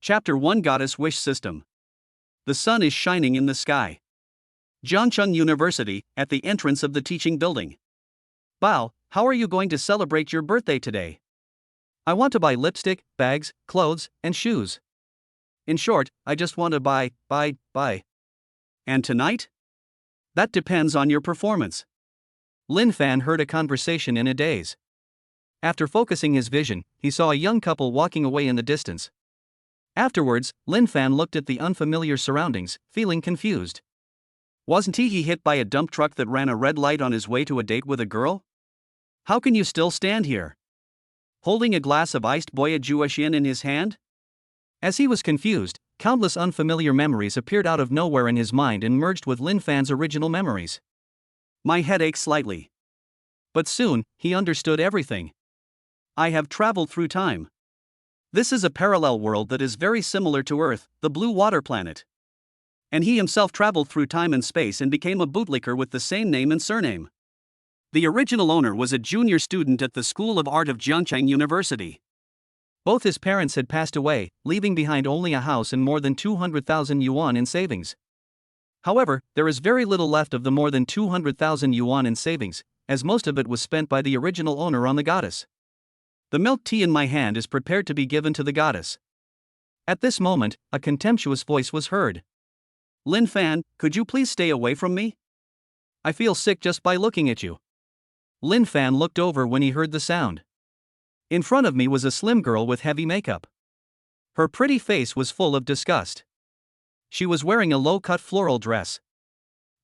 Chapter 1 Goddess Wish System. The sun is shining in the sky. Jiangcheng University, at the entrance of the teaching building. Bao, how are you going to celebrate your birthday today? I want to buy lipstick, bags, clothes, and shoes. In short, I just want to buy. And tonight? That depends on your performance. Lin Fan heard a conversation in a daze. After focusing his vision, he saw a young couple walking away in the distance. Afterwards, Lin Fan looked at the unfamiliar surroundings, feeling confused. Wasn't he hit by a dump truck that ran a red light on his way to a date with a girl? How can you still stand here? Holding a glass of iced boya juexian in his hand? As he was confused, countless unfamiliar memories appeared out of nowhere in his mind and merged with Lin Fan's original memories. My head aches slightly. But soon, he understood everything. I have traveled through time. This is a parallel world that is very similar to Earth, the blue water planet. And he himself traveled through time and space and became a bootlicker with the same name and surname. The original owner was a junior student at the School of Art of Jiangcheng University. Both his parents had passed away, leaving behind only a house and more than 200,000 yuan in savings. However, there is very little left of the more than 200,000 yuan in savings, as most of it was spent by the original owner on the goddess. The milk tea in my hand is prepared to be given to the goddess. At this moment, a contemptuous voice was heard. Lin Fan, could you please stay away from me? I feel sick just by looking at you. Lin Fan looked over when he heard the sound. In front of me was a slim girl with heavy makeup. Her pretty face was full of disgust. She was wearing a low-cut floral dress.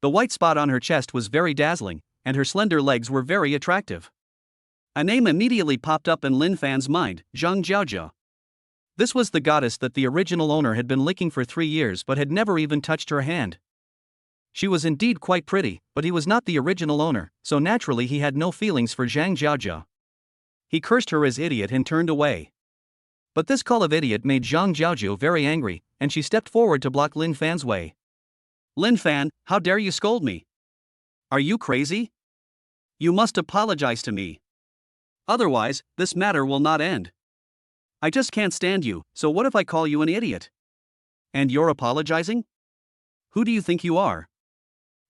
The white spot on her chest was very dazzling, and her slender legs were very attractive. A name immediately popped up in Lin Fan's mind, Zhang Jiaojia. This was the goddess that the original owner had been licking for 3 years but had never even touched her hand. She was indeed quite pretty, but he was not the original owner, so naturally he had no feelings for Zhang Jiaojia. He cursed her as idiot and turned away. But this call of idiot made Zhang Jiaojia very angry, and she stepped forward to block Lin Fan's way. Lin Fan, how dare you scold me? Are you crazy? You must apologize to me. Otherwise, this matter will not end. I just can't stand you, so what if I call you an idiot? And you're apologizing? Who do you think you are?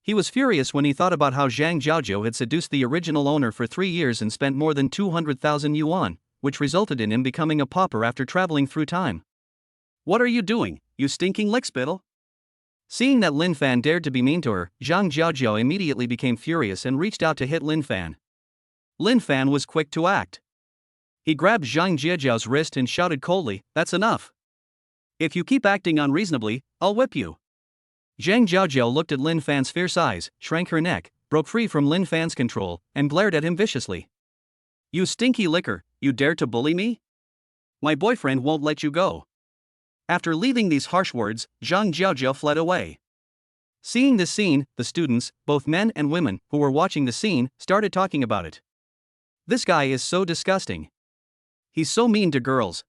He was furious when he thought about how Zhang Jiaojia had seduced the original owner for 3 years and spent more than 200,000 yuan, which resulted in him becoming a pauper after traveling through time. What are you doing, you stinking lickspittle? Seeing that Lin Fan dared to be mean to her, Zhang Jiaojia immediately became furious and reached out to hit Lin Fan. Lin Fan was quick to act. He grabbed Zhang Jiaojia's wrist and shouted coldly, "That's enough. If you keep acting unreasonably, I'll whip you." Zhang Jiaojia looked at Lin Fan's fierce eyes, shrank her neck, broke free from Lin Fan's control, and glared at him viciously. You stinky licker, you dare to bully me? My boyfriend won't let you go. After leaving these harsh words, Zhang Jiaojia fled away. Seeing this scene, the students, both men and women, who were watching the scene, started talking about it. This guy is so disgusting. He's so mean to girls.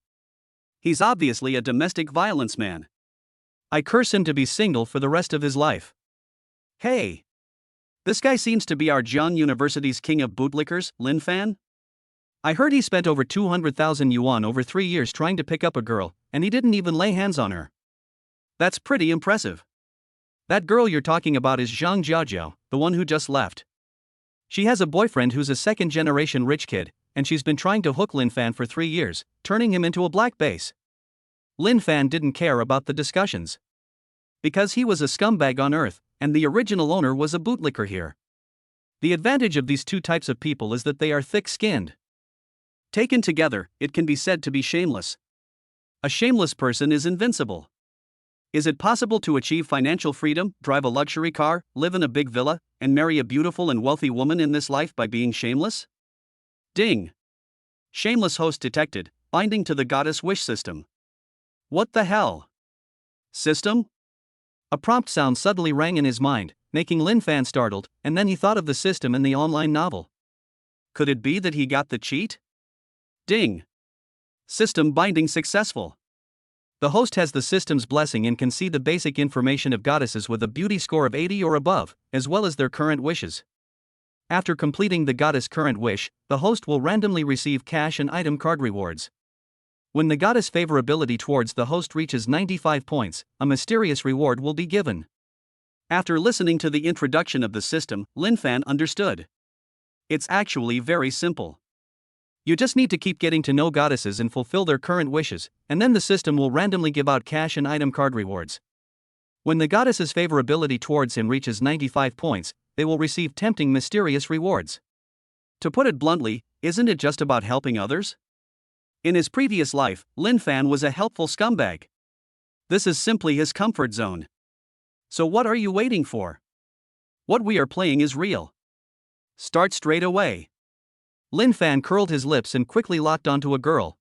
He's obviously a domestic violence man. I curse him to be single for the rest of his life. Hey! This guy seems to be our Jiang University's king of bootlickers, Lin Fan? I heard he spent over 200,000 yuan over 3 years trying to pick up a girl, and he didn't even lay hands on her. That's pretty impressive. That girl you're talking about is Zhang Jiaojia, the one who just left. She has a boyfriend who's a second-generation rich kid, and she's been trying to hook Lin Fan for 3 years, turning him into a black base. Lin Fan didn't care about the discussions. Because he was a scumbag on Earth, and the original owner was a bootlicker here. The advantage of these two types of people is that they are thick-skinned. Taken together, it can be said to be shameless. A shameless person is invincible. Is it possible to achieve financial freedom, drive a luxury car, live in a big villa, and marry a beautiful and wealthy woman in this life by being shameless? Ding! Shameless host detected, binding to the goddess wish system. What the hell? System? A prompt sound suddenly rang in his mind, making Lin Fan startled, and then he thought of the system in the online novel. Could it be that he got the cheat? Ding! System binding successful. The host has the system's blessing and can see the basic information of goddesses with a beauty score of 80 or above, as well as their current wishes. After completing the goddess' current wish, the host will randomly receive cash and item card rewards. When the goddess favorability towards the host reaches 95 points, a mysterious reward will be given. After listening to the introduction of the system, Lin Fan understood. It's actually very simple. You just need to keep getting to know goddesses and fulfill their current wishes, and then the system will randomly give out cash and item card rewards. When the goddess's favorability towards him reaches 95 points, they will receive tempting mysterious rewards. To put it bluntly, isn't it just about helping others? In his previous life, Lin Fan was a helpful scumbag. This is simply his comfort zone. So what are you waiting for? What we are playing is real. Start straight away. Lin Fan curled his lips and quickly locked onto a girl.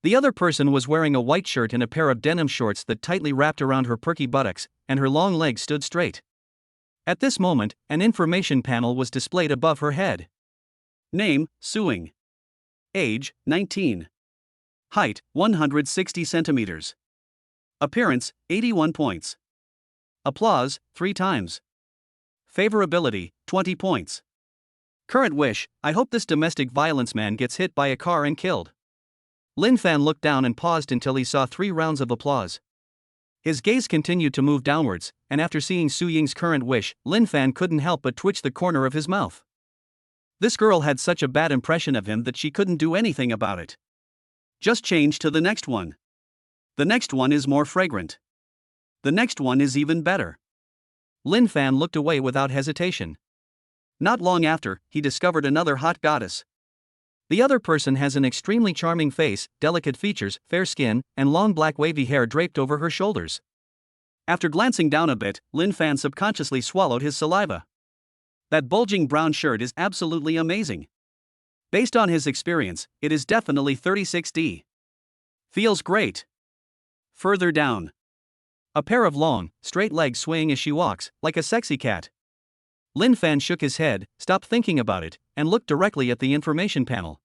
The other person was wearing a white shirt and a pair of denim shorts that tightly wrapped around her perky buttocks, and her long legs stood straight. At this moment, an information panel was displayed above her head. Name, Suing. Age, 19. Height, 160 centimeters. Appearance, 81 points. Applause, 3 times. Favorability, 20 points. Current wish, I hope this domestic violence man gets hit by a car and killed. Lin Fan looked down and paused until he saw 3 rounds of applause. His gaze continued to move downwards, and after seeing Su Ying's current wish, Lin Fan couldn't help but twitch the corner of his mouth. This girl had such a bad impression of him that she couldn't do anything about it. Just change to the next one. The next one is more fragrant. The next one is even better. Lin Fan looked away without hesitation. Not long after, he discovered another hot goddess. The other person has an extremely charming face, delicate features, fair skin, and long black wavy hair draped over her shoulders. After glancing down a bit, Lin Fan subconsciously swallowed his saliva. That bulging brown shirt is absolutely amazing. Based on his experience, it is definitely 36D. Feels great. Further down. A pair of long, straight legs swaying as she walks, like a sexy cat. Lin Fan shook his head, stopped thinking about it, and looked directly at the information panel.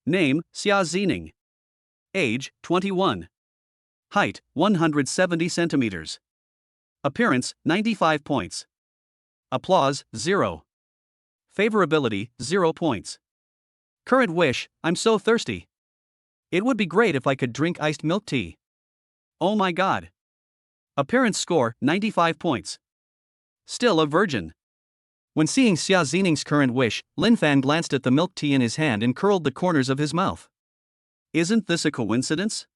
Name, Xia Zining. Age, 21. Height, 170 centimeters. Appearance, 95 points. Applause, 0. Favorability, 0 points. Current wish, I'm so thirsty. It would be great if I could drink iced milk tea. Oh my god. Appearance score, 95 points. Still a virgin. When seeing Xia Zining's current wish, Lin Fan glanced at the milk tea in his hand and curled the corners of his mouth. Isn't this a coincidence?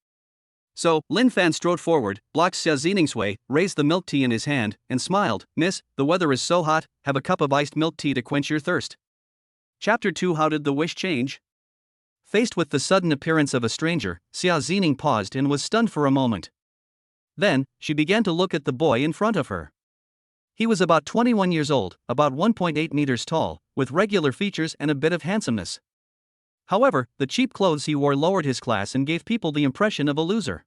So, Lin Fan strode forward, blocked Xia Zining's way, raised the milk tea in his hand, and smiled. Miss, the weather is so hot, have a cup of iced milk tea to quench your thirst. Chapter 2 How did the wish change? Faced with the sudden appearance of a stranger, Xia Zining paused and was stunned for a moment. Then, she began to look at the boy in front of her. He was about 21 years old, about 1.8 meters tall, with regular features and a bit of handsomeness. However, the cheap clothes he wore lowered his class and gave people the impression of a loser.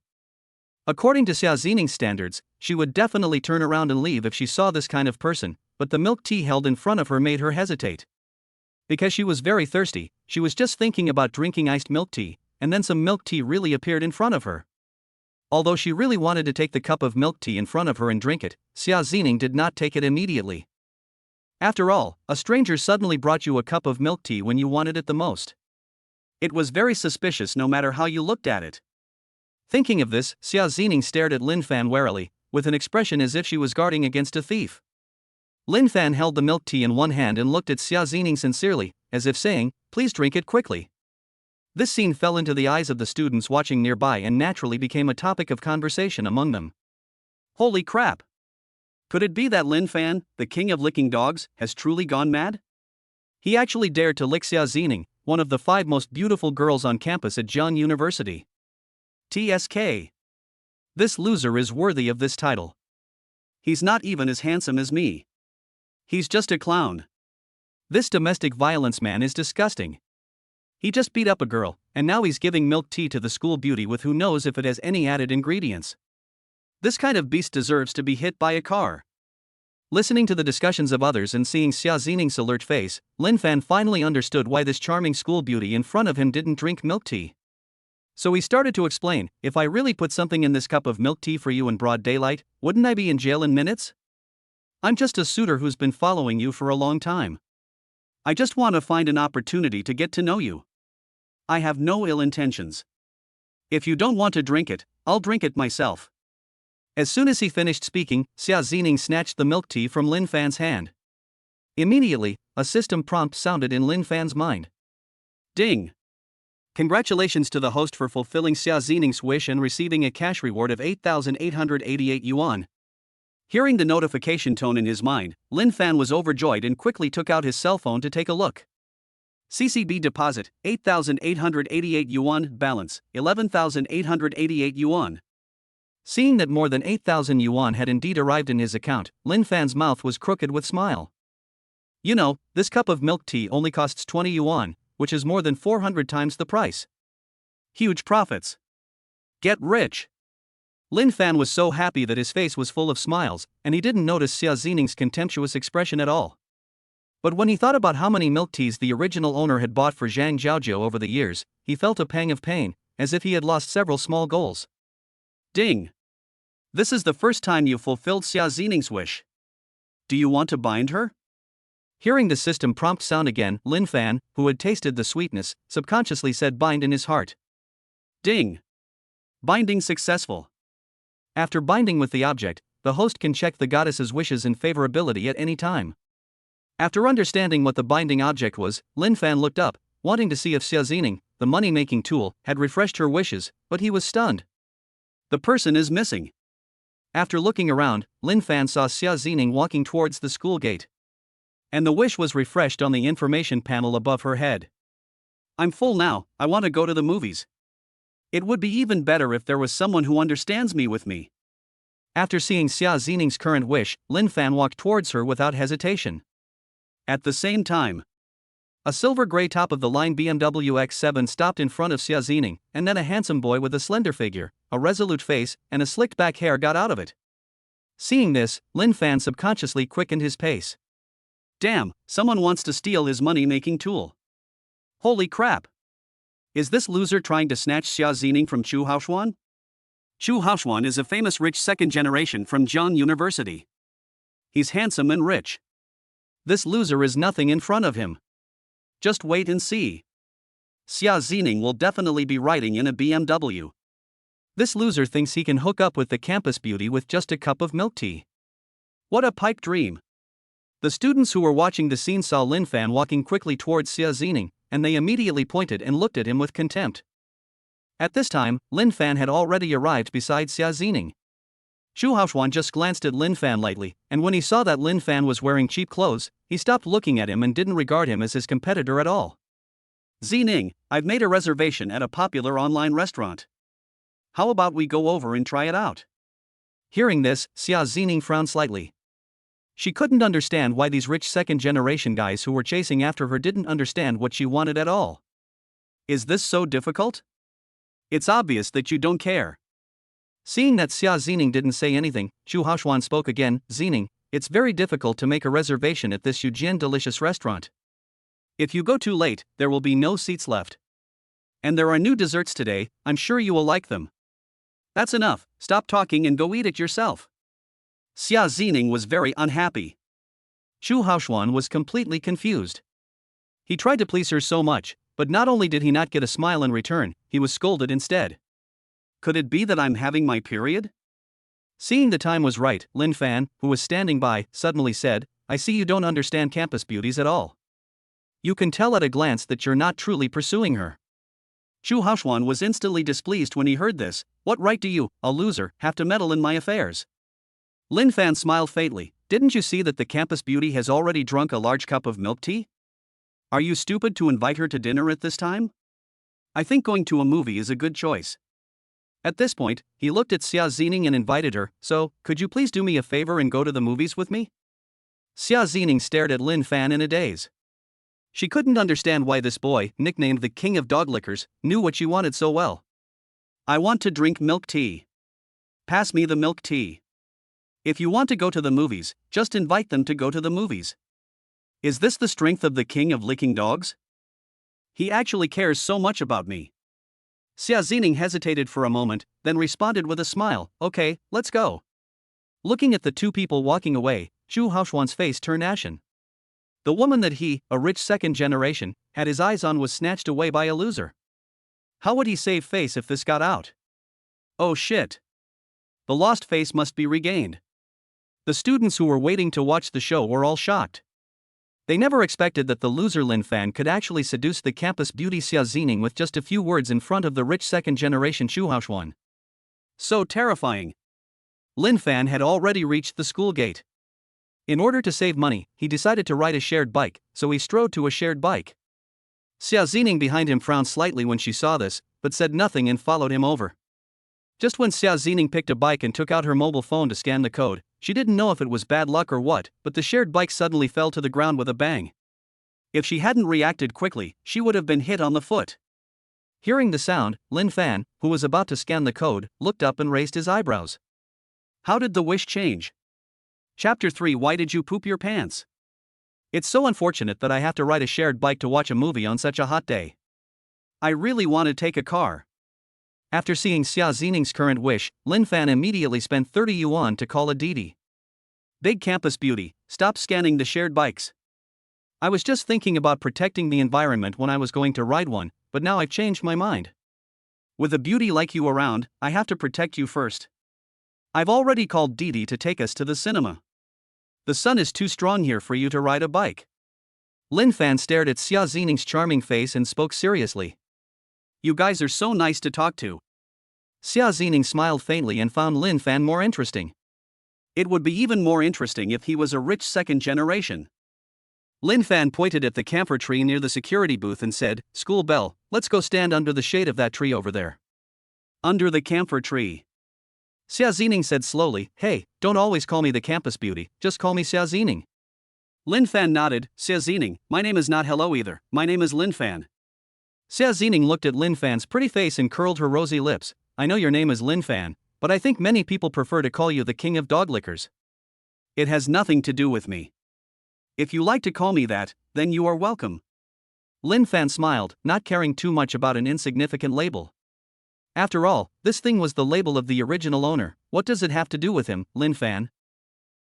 According to Xia Zining's standards, she would definitely turn around and leave if she saw this kind of person, but the milk tea held in front of her made her hesitate. Because she was very thirsty, she was just thinking about drinking iced milk tea, and then some milk tea really appeared in front of her. Although she really wanted to take the cup of milk tea in front of her and drink it, Xia Zining did not take it immediately. After all, a stranger suddenly brought you a cup of milk tea when you wanted it the most. It was very suspicious no matter how you looked at it. Thinking of this, Xia Zining stared at Lin Fan warily, with an expression as if she was guarding against a thief. Lin Fan held the milk tea in one hand and looked at Xia Zining sincerely, as if saying, please drink it quickly. This scene fell into the eyes of the students watching nearby and naturally became a topic of conversation among them. Holy crap! Could it be that Lin Fan, the king of licking dogs, has truly gone mad? He actually dared to lick Xia Zining, one of the 5 most beautiful girls on campus at Jian University. TSK. This loser is worthy of this title. He's not even as handsome as me. He's just a clown. This domestic violence man is disgusting. He just beat up a girl, and now he's giving milk tea to the school beauty with who knows if it has any added ingredients. This kind of beast deserves to be hit by a car. Listening to the discussions of others and seeing Xia Zining's alert face, Lin Fan finally understood why this charming school beauty in front of him didn't drink milk tea. So he started to explain, if I really put something in this cup of milk tea for you in broad daylight, wouldn't I be in jail in minutes? I'm just a suitor who's been following you for a long time. I just want to find an opportunity to get to know you. I have no ill intentions. If you don't want to drink it, I'll drink it myself. As soon as he finished speaking, Xia Zining snatched the milk tea from Lin Fan's hand. Immediately, a system prompt sounded in Lin Fan's mind. Ding! Congratulations to the host for fulfilling Xia Zining's wish and receiving a cash reward of 8,888 yuan. Hearing the notification tone in his mind, Lin Fan was overjoyed and quickly took out his cell phone to take a look. CCB deposit, 8,888 yuan, balance, 11,888 yuan. Seeing that more than 8,000 yuan had indeed arrived in his account, Lin Fan's mouth was crooked with smile. You know, this cup of milk tea only costs 20 yuan, which is more than 400 times the price. Huge profits. Get rich. Lin Fan was so happy that his face was full of smiles, and he didn't notice Xia Zining's contemptuous expression at all. But when he thought about how many milk teas the original owner had bought for Zhang Jiaojiu over the years, he felt a pang of pain, as if he had lost several small goals. Ding! This is the first time you've fulfilled Xia Zining's wish. Do you want to bind her? Hearing the system prompt sound again, Lin Fan, who had tasted the sweetness, subconsciously said bind in his heart. Ding! Binding successful. After binding with the object, the host can check the goddess's wishes and favorability at any time. After understanding what the binding object was, Lin Fan looked up, wanting to see if Xia Zining, the money-making tool, had refreshed her wishes, but he was stunned. The person is missing. After looking around, Lin Fan saw Xia Zining walking towards the school gate. And the wish was refreshed on the information panel above her head. I'm full now, I want to go to the movies. It would be even better if there was someone who understands me with me. After seeing Xia Zining's current wish, Lin Fan walked towards her without hesitation. At the same time, a silver gray top-of-the-line BMW X7 stopped in front of Xia Zining, and then a handsome boy with a slender figure, a resolute face, and a slicked-back hair got out of it. Seeing this, Lin Fan subconsciously quickened his pace. Damn, someone wants to steal his money-making tool. Holy crap! Is this loser trying to snatch Xia Zining from Chu Haoxuan? Chu Haoxuan is a famous rich second generation from Jiang University. He's handsome and rich. This loser is nothing in front of him. Just wait and see. Xia Zining will definitely be riding in a BMW. This loser thinks he can hook up with the campus beauty with just a cup of milk tea. What a pipe dream. The students who were watching the scene saw Lin Fan walking quickly towards Xia Zining, and they immediately pointed and looked at him with contempt. At this time, Lin Fan had already arrived beside Xia Zining. Chu Haoxuan just glanced at Lin Fan lightly, and when he saw that Lin Fan was wearing cheap clothes, he stopped looking at him and didn't regard him as his competitor at all. Zining, I've made a reservation at a popular online restaurant. How about we go over and try it out? Hearing this, Xia Zining frowned slightly. She couldn't understand why these rich second-generation guys who were chasing after her didn't understand what she wanted at all. Is this so difficult? It's obvious that you don't care. Seeing that Xia Zining didn't say anything, Chu Haoxuan spoke again. Zining, it's very difficult to make a reservation at this Yujian delicious restaurant. If you go too late, there will be no seats left. And there are new desserts today, I'm sure you will like them. That's enough, stop talking and go eat it yourself. Xia Zining was very unhappy. Chu Haoxuan was completely confused. He tried to please her so much, but not only did he not get a smile in return, he was scolded instead. Could it be that I'm having my period? Seeing the time was right, Lin Fan, who was standing by, suddenly said, I see you don't understand campus beauties at all. You can tell at a glance that you're not truly pursuing her. Chu Haoxuan was instantly displeased when he heard this. What right do you, a loser, have to meddle in my affairs? Lin Fan smiled faintly. Didn't you see that the campus beauty has already drunk a large cup of milk tea? Are you stupid to invite her to dinner at this time? I think going to a movie is a good choice. At this point, he looked at Xia Zining and invited her, so, could you please do me a favor and go to the movies with me? Xia Zining stared at Lin Fan in a daze. She couldn't understand why this boy, nicknamed the King of Dog Lickers, knew what she wanted so well. I want to drink milk tea. Pass me the milk tea. If you want to go to the movies, just invite them to go to the movies. Is this the strength of the king of licking dogs? He actually cares so much about me. Xia Zining hesitated for a moment, then responded with a smile, okay, let's go. Looking at the two people walking away, Chu Haoxuan's face turned ashen. The woman that he, a rich second generation, had his eyes on was snatched away by a loser. How would he save face if this got out? Oh shit. The lost face must be regained. The students who were waiting to watch the show were all shocked. They never expected that the loser Lin Fan could actually seduce the campus beauty Xia Zining with just a few words in front of the rich second-generation Chuhaoxuan. So terrifying. Lin Fan had already reached the school gate. In order to save money, he decided to ride a shared bike, so he strode to a shared bike. Xia Zining behind him frowned slightly when she saw this, but said nothing and followed him over. Just when Xia Zining picked a bike and took out her mobile phone to scan the code, she didn't know if it was bad luck or what, but the shared bike suddenly fell to the ground with a bang. If she hadn't reacted quickly, she would have been hit on the foot. Hearing the sound, Lin Fan, who was about to scan the code, looked up and raised his eyebrows. How did the wish change? Chapter 3. Why did you poop your pants? It's so unfortunate that I have to ride a shared bike to watch a movie on such a hot day. I really want to take a car. After seeing Xia Zining's current wish, Lin Fan immediately spent 30 yuan to call a Didi. Big campus beauty, stop scanning the shared bikes. I was just thinking about protecting the environment when I was going to ride one, but now I've changed my mind. With a beauty like you around, I have to protect you first. I've already called Didi to take us to the cinema. The sun is too strong here for you to ride a bike. Lin Fan stared at Xia Zining's charming face and spoke seriously. You guys are so nice to talk to. Xia Zining smiled faintly and found Lin Fan more interesting. It would be even more interesting if he was a rich second generation. Lin Fan pointed at the camphor tree near the security booth and said, "School bell, let's go stand under the shade of that tree over there." Under the camphor tree. Xia Zining said slowly, "Hey, don't always call me the campus beauty, just call me Xia Zining." Lin Fan nodded. "Xia Zining, my name is not hello either, my name is Lin Fan." Xia Zining looked at Lin Fan's pretty face and curled her rosy lips. "I know your name is Lin Fan, but I think many people prefer to call you the king of dog lickers." "It has nothing to do with me. If you like to call me that, then you are welcome." Lin Fan smiled, not caring too much about an insignificant label. After all, this thing was the label of the original owner. What does it have to do with him, Lin Fan?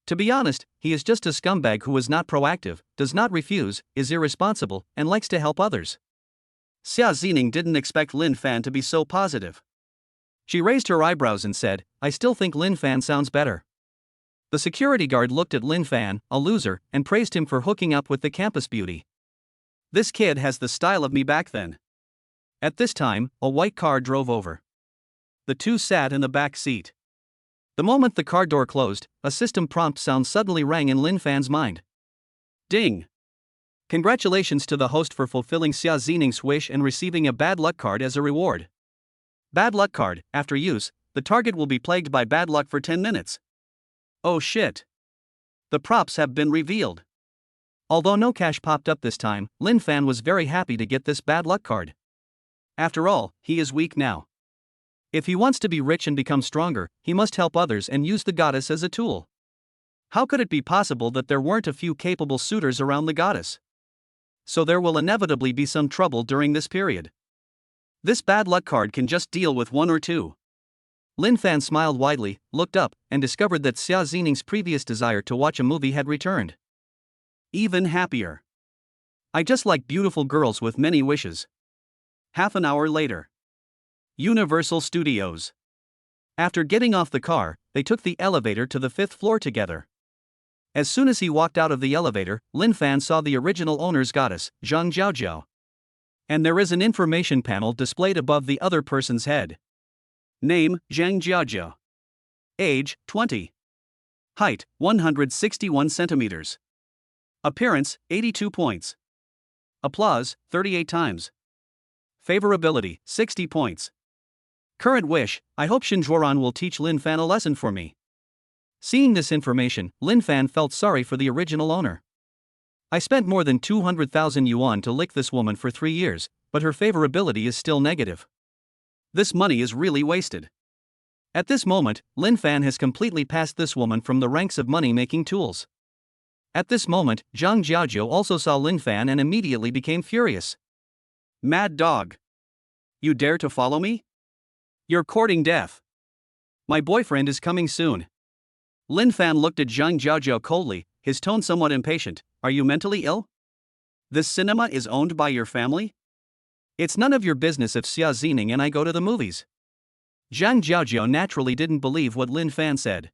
To be honest, he is just a scumbag who is not proactive, does not refuse, is irresponsible, and likes to help others. Xia Zining didn't expect Lin Fan to be so positive. She raised her eyebrows and said, "I still think Lin Fan sounds better." The security guard looked at Lin Fan, a loser, and praised him for hooking up with the campus beauty. This kid has the style of me back then. At this time, a white car drove over. The two sat in the back seat. The moment the car door closed, a system prompt sound suddenly rang in Lin Fan's mind. Ding! Congratulations to the host for fulfilling Xia Zining's wish and receiving a bad luck card as a reward. Bad luck card. After use, the target will be plagued by bad luck for 10 minutes. Oh shit. The props have been revealed. Although no cash popped up this time, Lin Fan was very happy to get this bad luck card. After all, he is weak now. If he wants to be rich and become stronger, he must help others and use the goddess as a tool. How could it be possible that there weren't a few capable suitors around the goddess? So there will inevitably be some trouble during this period. This bad luck card can just deal with one or two. Lin Fan smiled widely, looked up, and discovered that Xia Zining's previous desire to watch a movie had returned. Even happier. I just like beautiful girls with many wishes. Half an hour later. Universal Studios. After getting off the car, they took the elevator to the 5th floor together. As soon as he walked out of the elevator, Lin Fan saw the original owner's goddess, Zhang Jiaojiao. And there is an information panel displayed above the other person's head. Name, Zhang Jiaojiao. Age, 20. Height, 161 centimeters. Appearance, 82 points. Applause, 38 times. Favorability, 60 points. Current wish, I hope Shinjuoran will teach Lin Fan a lesson for me. Seeing this information, Lin Fan felt sorry for the original owner. I spent more than 200,000 yuan to lick this woman for 3 years, but her favorability is still negative. This money is really wasted. At this moment, Lin Fan has completely passed this woman from the ranks of money-making tools. At this moment, Zhang Jiaojiao also saw Lin Fan and immediately became furious. Mad dog. You dare to follow me? You're courting death. My boyfriend is coming soon. Lin Fan looked at Zhang Jiaojiao coldly, his tone somewhat impatient. Are you mentally ill? This cinema is owned by your family? It's none of your business if Xia Zining and I go to the movies. Zhang Jiaojiao naturally didn't believe what Lin Fan said.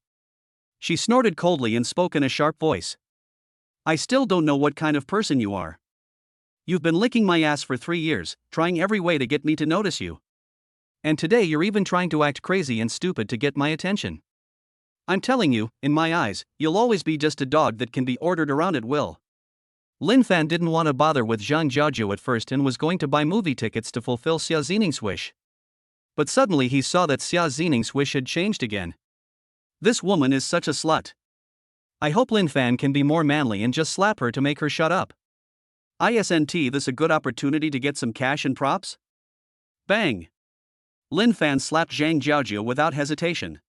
She snorted coldly and spoke in a sharp voice. I still don't know what kind of person you are. You've been licking my ass for 3 years, trying every way to get me to notice you. And today you're even trying to act crazy and stupid to get my attention. I'm telling you, in my eyes, you'll always be just a dog that can be ordered around at will. Lin Fan didn't want to bother with Zhang Jiaojiao at first and was going to buy movie tickets to fulfill Xia Zining's wish. But suddenly he saw that Xia Zining's wish had changed again. This woman is such a slut. I hope Lin Fan can be more manly and just slap her to make her shut up. Isn't this a good opportunity to get some cash and props? Bang! Lin Fan slapped Zhang Jiaojiao without hesitation.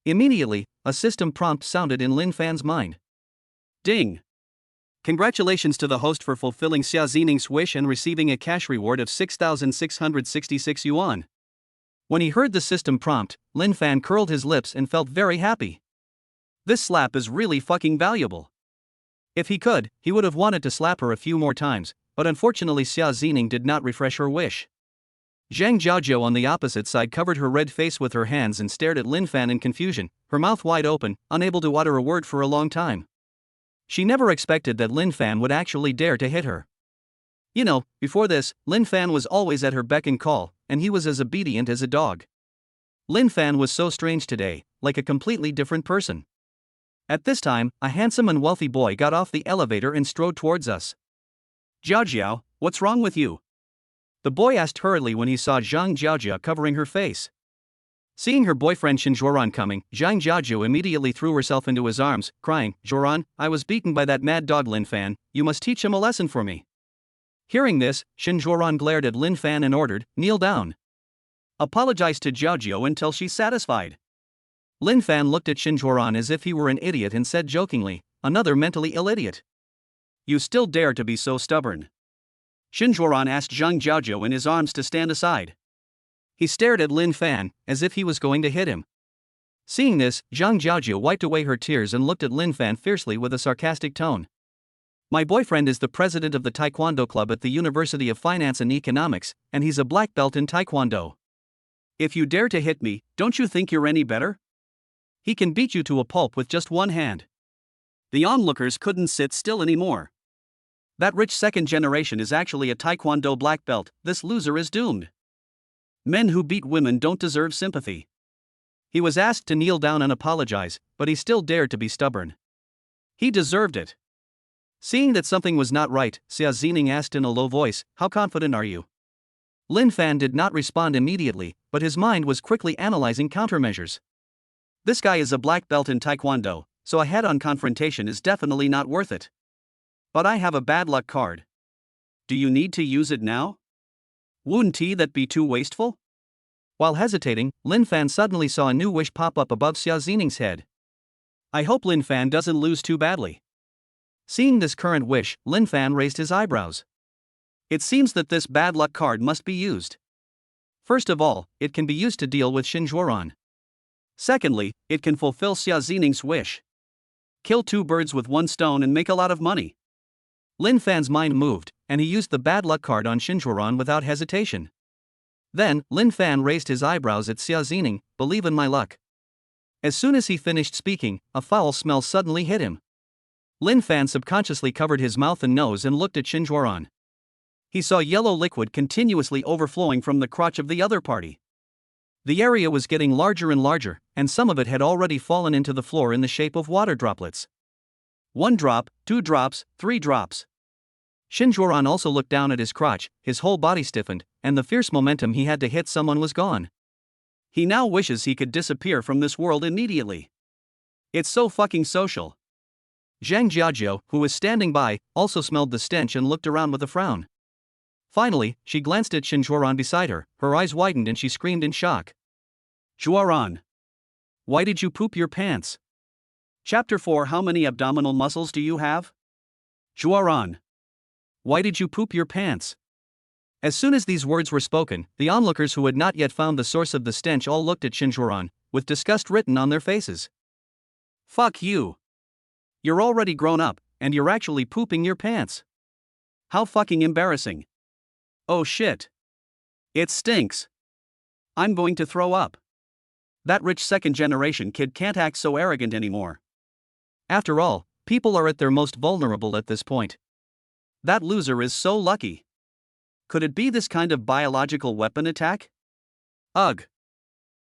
Immediately, a system prompt sounded in Lin Fan's mind. Ding! Congratulations to the host for fulfilling Xia Zining's wish and receiving a cash reward of 6,666 yuan. When he heard the system prompt, Lin Fan curled his lips and felt very happy. This slap is really fucking valuable. If he could, he would have wanted to slap her a few more times, but unfortunately Xia Zining did not refresh her wish. Zhang Jiaojiao on the opposite side covered her red face with her hands and stared at Lin Fan in confusion, her mouth wide open, unable to utter a word for a long time. She never expected that Lin Fan would actually dare to hit her. You know, before this, Lin Fan was always at her beck and call, and he was as obedient as a dog. Lin Fan was so strange today, like a completely different person. At this time, a handsome and wealthy boy got off the elevator and strode towards us. Jiaojiao, what's wrong with you? The boy asked hurriedly when he saw Zhang Jiaojiao covering her face. Seeing her boyfriend Shen Zhuoran coming, Zhang Jiaojiao immediately threw herself into his arms, crying, Zhuoran, I was beaten by that mad dog Lin Fan, you must teach him a lesson for me. Hearing this, Shen Zhuoran glared at Lin Fan and ordered, kneel down. Apologize to Jiaojiao until she's satisfied. Lin Fan looked at Shen Zhuoran as if he were an idiot and said jokingly, another mentally ill idiot. You still dare to be so stubborn. Shen Zhuoran asked Zhang Jiaojiao in his arms to stand aside. He stared at Lin Fan, as if he was going to hit him. Seeing this, Zhang Jiaojiao wiped away her tears and looked at Lin Fan fiercely with a sarcastic tone. My boyfriend is the president of the Taekwondo club at the University of Finance and Economics, and he's a black belt in Taekwondo. If you dare to hit me, don't you think you're any better? He can beat you to a pulp with just one hand. The onlookers couldn't sit still anymore. That rich second generation is actually a Taekwondo black belt, this loser is doomed. Men who beat women don't deserve sympathy. He was asked to kneel down and apologize, but he still dared to be stubborn. He deserved it. Seeing that something was not right, Xia Zining asked in a low voice, how confident are you? Lin Fan did not respond immediately, but his mind was quickly analyzing countermeasures. This guy is a black belt in Taekwondo, so a head-on confrontation is definitely not worth it. But I have a bad luck card. Do you need to use it now? Wouldn't that be too wasteful? While hesitating, Lin Fan suddenly saw a new wish pop up above Xia Zining's head. I hope Lin Fan doesn't lose too badly. Seeing this current wish, Lin Fan raised his eyebrows. It seems that this bad luck card must be used. First of all, it can be used to deal with Shen Zhuoran. Secondly, it can fulfill Xia Zining's wish. Kill 2 birds with 1 stone and make a lot of money. Lin Fan's mind moved, and he used the bad luck card on Shen Zhuoran without hesitation. Then, Lin Fan raised his eyebrows at Xia Zining, believe in my luck. As soon as he finished speaking, a foul smell suddenly hit him. Lin Fan subconsciously covered his mouth and nose and looked at Shen Zhuoran. He saw yellow liquid continuously overflowing from the crotch of the other party. The area was getting larger and larger, and some of it had already fallen into the floor in the shape of water droplets. 1 drop, 2 drops, 3 drops. Shen Zhuoran also looked down at his crotch, his whole body stiffened, and the fierce momentum he had to hit someone was gone. He now wishes he could disappear from this world immediately. It's so fucking social. Zhang Jiaojiao, who was standing by, also smelled the stench and looked around with a frown. Finally, she glanced at Shen Zhuoran beside her, her eyes widened and she screamed in shock. Zhuoran! Why did you poop your pants? Chapter 4 How many abdominal muscles do you have? Zhuoran! Why did you poop your pants? As soon as these words were spoken, the onlookers who had not yet found the source of the stench all looked at Shen Zhuoran, with disgust written on their faces. Fuck you! You're already grown up, and you're actually pooping your pants. How fucking embarrassing. Oh shit. It stinks. I'm going to throw up. That rich second-generation kid can't act so arrogant anymore. After all, people are at their most vulnerable at this point. That loser is so lucky. Could it be this kind of biological weapon attack? Ugh.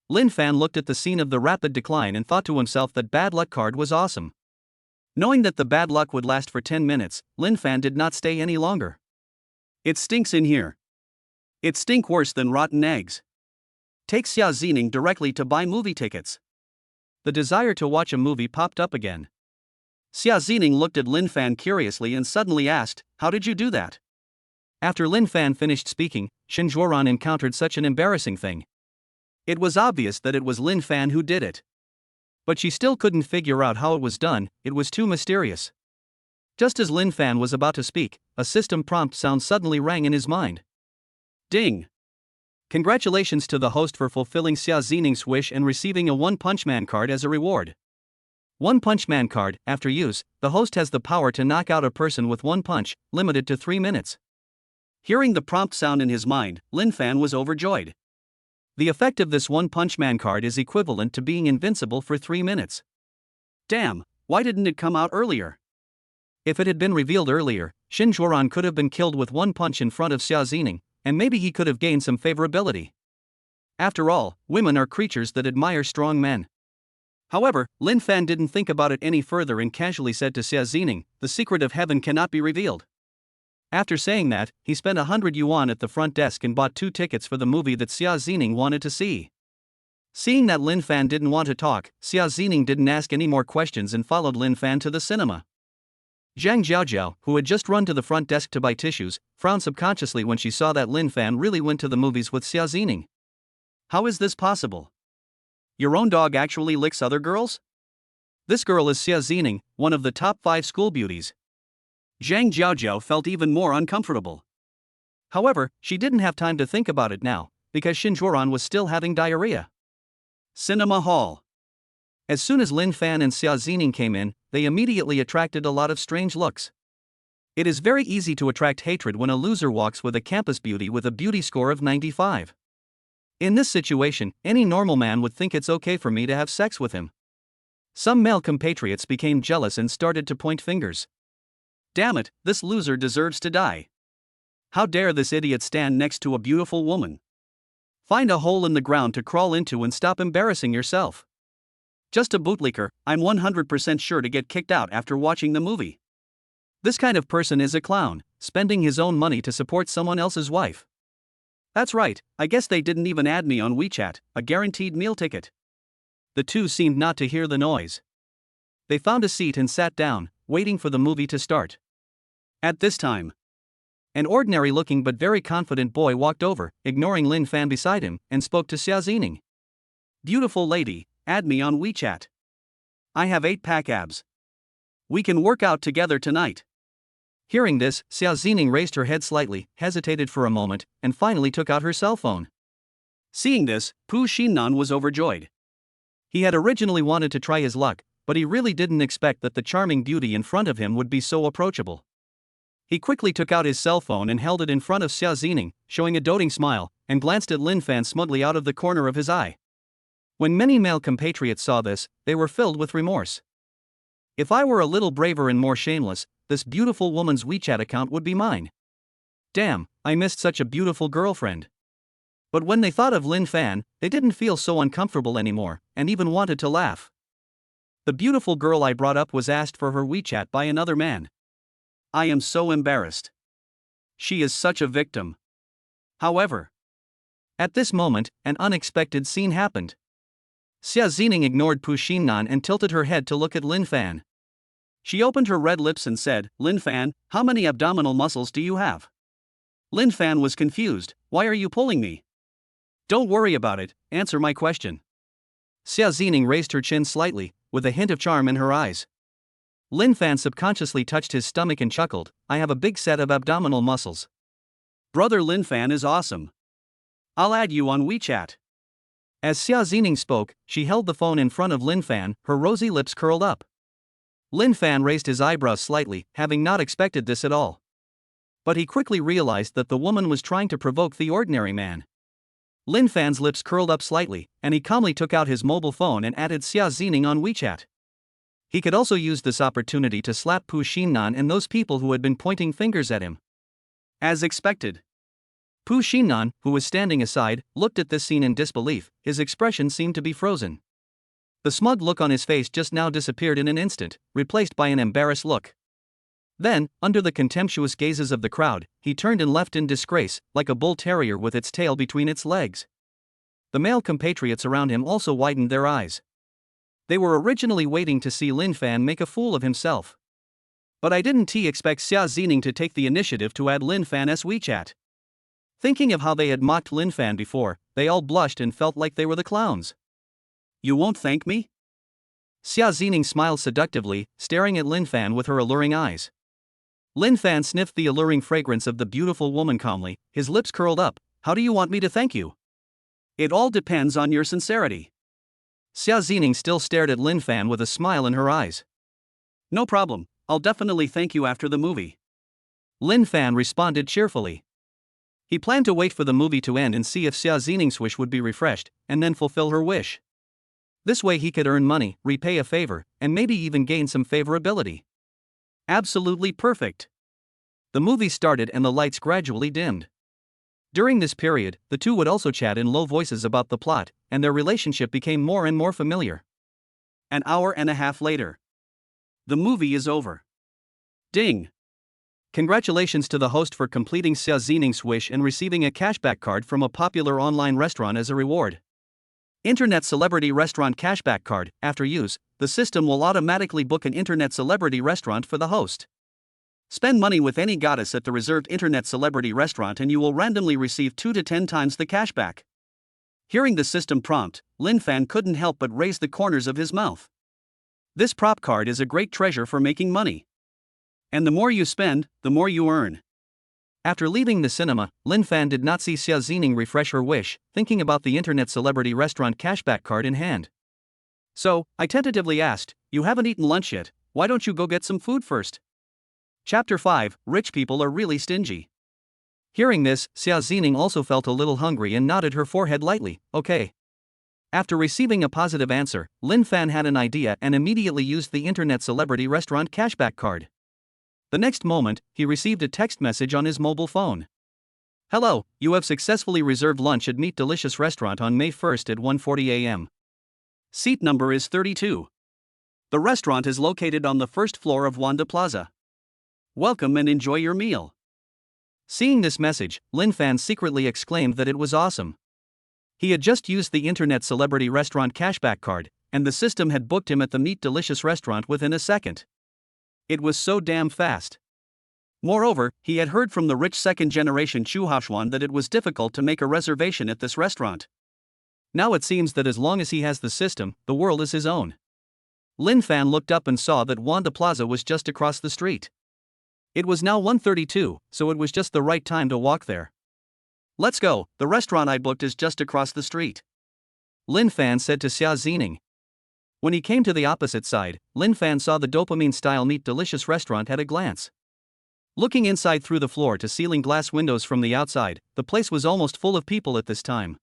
Lin Fan looked at the scene of the rapid decline and thought to himself that bad luck card was awesome. Knowing that the bad luck would last for 10 minutes, Lin Fan did not stay any longer. It stinks in here. It stink worse than rotten eggs. Take Xia Zining directly to buy movie tickets. The desire to watch a movie popped up again. Xia Zining looked at Lin Fan curiously and suddenly asked, "How did you do that?" After Lin Fan finished speaking, Shen Zhuoran encountered such an embarrassing thing. It was obvious that it was Lin Fan who did it. But she still couldn't figure out how it was done, it was too mysterious. Just as Lin Fan was about to speak, a system prompt sound suddenly rang in his mind. Ding! Congratulations to the host for fulfilling Xia Zining's wish and receiving a One Punch Man card as a reward. One Punch Man card, after use, the host has the power to knock out a person with one punch, limited to 3 minutes. Hearing the prompt sound in his mind, Lin Fan was overjoyed. The effect of this One Punch Man card is equivalent to being invincible for 3 minutes. Damn, why didn't it come out earlier? If it had been revealed earlier, Shen Zhuoran could have been killed with one punch in front of Xia Zining, and maybe he could have gained some favorability. After all, women are creatures that admire strong men. However, Lin Fan didn't think about it any further and casually said to Xia Zining, "The secret of heaven cannot be revealed." After saying that, he spent 100 yuan at the front desk and bought 2 tickets for the movie that Xia Zining wanted to see. Seeing that Lin Fan didn't want to talk, Xia Zining didn't ask any more questions and followed Lin Fan to the cinema. Zhang Jiaojiao, who had just run to the front desk to buy tissues, frowned subconsciously when she saw that Lin Fan really went to the movies with Xia Zining. How is this possible? Your own dog actually licks other girls? This girl is Xia Zining, one of the top 5 school beauties. Zhang Jiaojiao felt even more uncomfortable. However, she didn't have time to think about it now, because Shen Zhuoran was still having diarrhea. Cinema hall. As soon as Lin Fan and Xia Zining came in, they immediately attracted a lot of strange looks. It is very easy to attract hatred when a loser walks with a campus beauty with a beauty score of 95. In this situation, any normal man would think it's okay for me to have sex with him. Some male compatriots became jealous and started to point fingers. Damn it, this loser deserves to die. How dare this idiot stand next to a beautiful woman? Find a hole in the ground to crawl into and stop embarrassing yourself. Just a bootlicker, I'm 100% sure to get kicked out after watching the movie. This kind of person is a clown, spending his own money to support someone else's wife. That's right, I guess they didn't even add me on WeChat, a guaranteed meal ticket. The two seemed not to hear the noise. They found a seat and sat down, waiting for the movie to start. At this time, an ordinary-looking but very confident boy walked over, ignoring Lin Fan beside him, and spoke to Xia Zining. Beautiful lady, add me on WeChat. I have 8-pack abs. We can work out together tonight. Hearing this, Xia Zining raised her head slightly, hesitated for a moment, and finally took out her cell phone. Seeing this, Pu Xinnan was overjoyed. He had originally wanted to try his luck, but he really didn't expect that the charming beauty in front of him would be so approachable. He quickly took out his cell phone and held it in front of Xia Zining, showing a doting smile, and glanced at Lin Fan smugly out of the corner of his eye. When many male compatriots saw this, they were filled with remorse. If I were a little braver and more shameless, this beautiful woman's WeChat account would be mine. Damn, I missed such a beautiful girlfriend. But when they thought of Lin Fan, they didn't feel so uncomfortable anymore, and even wanted to laugh. The beautiful girl I brought up was asked for her WeChat by another man. I am so embarrassed. She is such a victim. However, at this moment, an unexpected scene happened. Xia Zining ignored Pu Xinnan and tilted her head to look at Lin Fan. She opened her red lips and said, "Lin Fan, how many abdominal muscles do you have?" Lin Fan was confused. "Why are you pulling me?" "Don't worry about it, answer my question." Xia Zining raised her chin slightly, with a hint of charm in her eyes. Lin Fan subconsciously touched his stomach and chuckled, "I have a big set of abdominal muscles. Brother Lin Fan is awesome. I'll add you on WeChat." As Xia Zining spoke, she held the phone in front of Lin Fan, her rosy lips curled up. Lin Fan raised his eyebrows slightly, having not expected this at all. But he quickly realized that the woman was trying to provoke the ordinary man. Lin Fan's lips curled up slightly, and he calmly took out his mobile phone and added Xia Zining on WeChat. He could also use this opportunity to slap Pu Xinnan and those people who had been pointing fingers at him. As expected, Pu Xinnan, who was standing aside, looked at this scene in disbelief. His expression seemed to be frozen. The smug look on his face just now disappeared in an instant, replaced by an embarrassed look. Then, under the contemptuous gazes of the crowd, he turned and left in disgrace, like a bull terrier with its tail between its legs. The male compatriots around him also widened their eyes. They were originally waiting to see Lin Fan make a fool of himself. But I didn't expect Xia Zining to take the initiative to add Lin Fan's WeChat. Thinking of how they had mocked Lin Fan before, they all blushed and felt like they were the clowns. You won't thank me? Xia Zining smiled seductively, staring at Lin Fan with her alluring eyes. Lin Fan sniffed the alluring fragrance of the beautiful woman calmly, his lips curled up. How do you want me to thank you? It all depends on your sincerity. Xia Zining still stared at Lin Fan with a smile in her eyes. No problem, I'll definitely thank you after the movie. Lin Fan responded cheerfully. He planned to wait for the movie to end and see if Xia Zining's wish would be refreshed, and then fulfill her wish. This way he could earn money, repay a favor, and maybe even gain some favorability. Absolutely perfect. The movie started and the lights gradually dimmed. During this period, the two would also chat in low voices about the plot, and their relationship became more and more familiar. An hour and a half later. The movie is over. Ding! Congratulations to the host for completing Xia Zining's wish and receiving a cashback card from a popular online restaurant as a reward. Internet Celebrity Restaurant Cashback Card. After use, the system will automatically book an internet celebrity restaurant for the host. Spend money with any goddess at the reserved internet celebrity restaurant and you will randomly receive 2 to 10 times the cashback. Hearing the system prompt, Lin Fan couldn't help but raise the corners of his mouth. This prop card is a great treasure for making money. And the more you spend, the more you earn. After leaving the cinema, Lin Fan did not see Xia Zining refresh her wish, thinking about the internet celebrity restaurant cashback card in hand. So, I tentatively asked, you haven't eaten lunch yet, why don't you go get some food first? Chapter 5, Rich People Are Really Stingy. Hearing this, Xia Zining also felt a little hungry and nodded her forehead lightly. Okay. After receiving a positive answer, Lin Fan had an idea and immediately used the internet celebrity restaurant cashback card. The next moment, he received a text message on his mobile phone. Hello, you have successfully reserved lunch at Meat Delicious Restaurant on May 1st at 1:40 a.m. Seat number is 32. The restaurant is located on the first floor of Wanda Plaza. Welcome and enjoy your meal. Seeing this message, Lin Fan secretly exclaimed that it was awesome. He had just used the internet celebrity restaurant cashback card, and the system had booked him at the Meat Delicious restaurant within a second. It was so damn fast. Moreover, he had heard from the rich second-generation Chu Haoxuan that it was difficult to make a reservation at this restaurant. Now it seems that as long as he has the system, the world is his own. Lin Fan looked up and saw that Wanda Plaza was just across the street. It was now 1:32, so it was just the right time to walk there. Let's go, the restaurant I booked is just across the street. Lin Fan said to Xia Zining. When he came to the opposite side, Lin Fan saw the dopamine-style Meat Delicious restaurant at a glance. Looking inside through the floor-to-ceiling glass windows from the outside, the place was almost full of people at this time.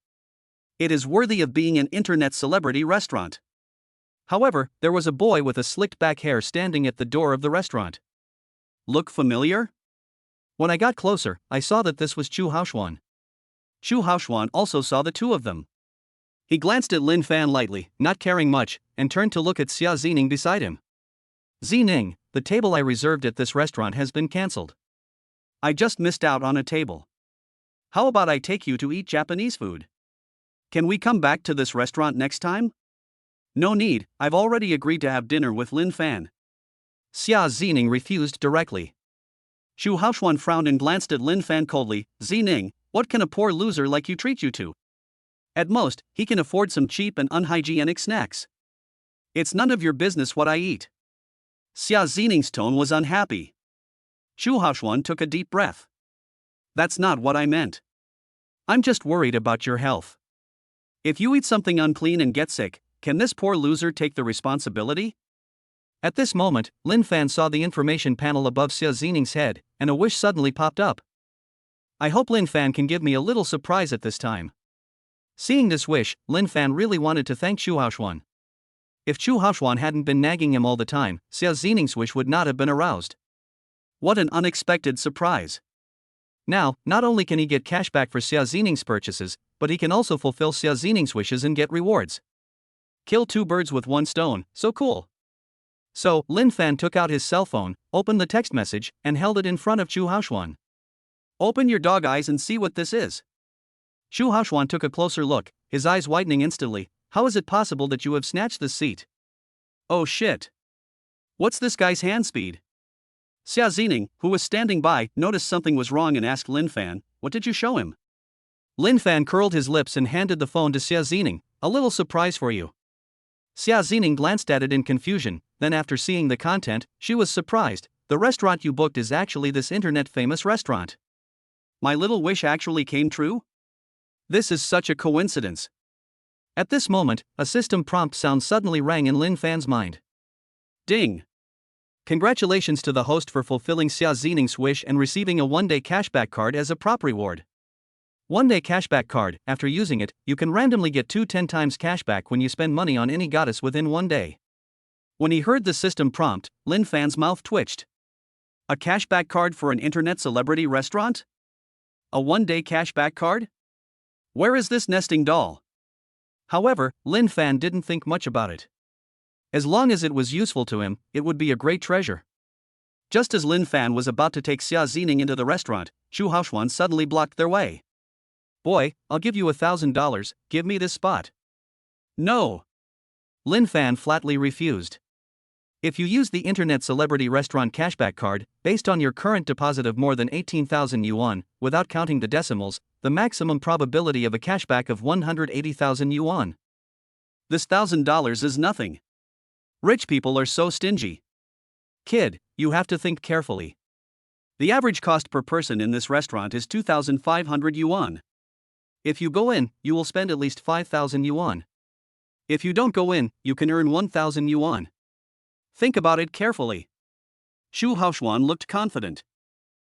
It is worthy of being an internet celebrity restaurant. However, there was a boy with a slicked back hair standing at the door of the restaurant. Look familiar? When I got closer, I saw that this was Chu Haoxuan. Chu Haoxuan also saw the two of them. He glanced at Lin Fan lightly, not caring much, and turned to look at Xia Zining beside him. Zining, the table I reserved at this restaurant has been cancelled. I just missed out on a table. How about I take you to eat Japanese food? Can we come back to this restaurant next time? No need, I've already agreed to have dinner with Lin Fan. Xia Zining refused directly. Chu Haoxuan frowned and glanced at Lin Fan coldly. Zining, what can a poor loser like you treat you to? At most, he can afford some cheap and unhygienic snacks. It's none of your business what I eat. Xia Zining's tone was unhappy. Chu Haoxuan took a deep breath. That's not what I meant. I'm just worried about your health. If you eat something unclean and get sick, can this poor loser take the responsibility? At this moment, Lin Fan saw the information panel above Xia Xining's head, and a wish suddenly popped up. I hope Lin Fan can give me a little surprise at this time. Seeing this wish, Lin Fan really wanted to thank Chu Haoshuan. If Chu Haoshuan hadn't been nagging him all the time, Xia Xining's wish would not have been aroused. What an unexpected surprise. Now, not only can he get cash back for Xia Xining's purchases, but he can also fulfill Xia Xining's wishes and get rewards. Kill two birds with one stone, so cool. So, Lin Fan took out his cell phone, opened the text message, and held it in front of Chu Haoshuan. Open your dog eyes and see what this is. Chu Haoshuan took a closer look, his eyes widening instantly. How is it possible that you have snatched this seat? Oh shit. What's this guy's hand speed? Xia Xining, who was standing by, noticed something was wrong and asked Lin Fan, what did you show him? Lin Fan curled his lips and handed the phone to Xia Xining, a little surprise for you. Xia Xining glanced at it in confusion, then after seeing the content, she was surprised. The restaurant you booked is actually this internet-famous restaurant. My little wish actually came true? This is such a coincidence. At this moment, a system prompt sound suddenly rang in Lin Fan's mind. Ding! Congratulations to the host for fulfilling Xia Xining's wish and receiving a one-day cashback card as a prop reward. One-day cashback card. After using it, you can randomly get 10 times cashback when you spend money on any goddess within one day. When he heard the system prompt, Lin Fan's mouth twitched. A cashback card for an internet celebrity restaurant? A one-day cashback card? Where is this nesting doll? However, Lin Fan didn't think much about it. As long as it was useful to him, it would be a great treasure. Just as Lin Fan was about to take Xia Xining into the restaurant, Chu Haoshuan suddenly blocked their way. Boy, I'll give you $1,000, give me this spot. No. Lin Fan flatly refused. If you use the internet celebrity restaurant cashback card, based on your current deposit of more than 18,000 yuan, without counting the decimals, the maximum probability of a cashback of 180,000 yuan. This $1,000 is nothing. Rich people are so stingy. Kid, you have to think carefully. The average cost per person in this restaurant is 2,500 yuan. If you go in, you will spend at least 5,000 yuan. If you don't go in, you can earn 1,000 yuan. Think about it carefully. Chu Haoshuan looked confident.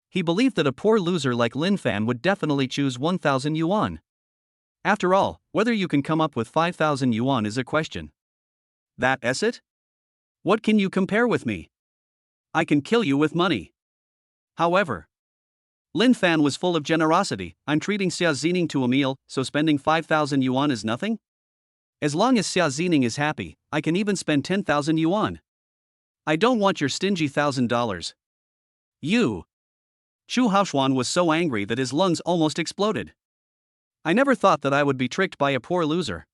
He believed that a poor loser like Lin Fan would definitely choose 1,000 yuan. After all, whether you can come up with 5,000 yuan is a question. That's it? What can you compare with me? I can kill you with money. However, Lin Fan was full of generosity. I'm treating Xia Xining to a meal, so spending 5,000 yuan is nothing? As long as Xia Xining is happy, I can even spend 10,000 yuan. I don't want your stingy $1,000. You. Chu Haoshuan was so angry that his lungs almost exploded. I never thought that I would be tricked by a poor loser.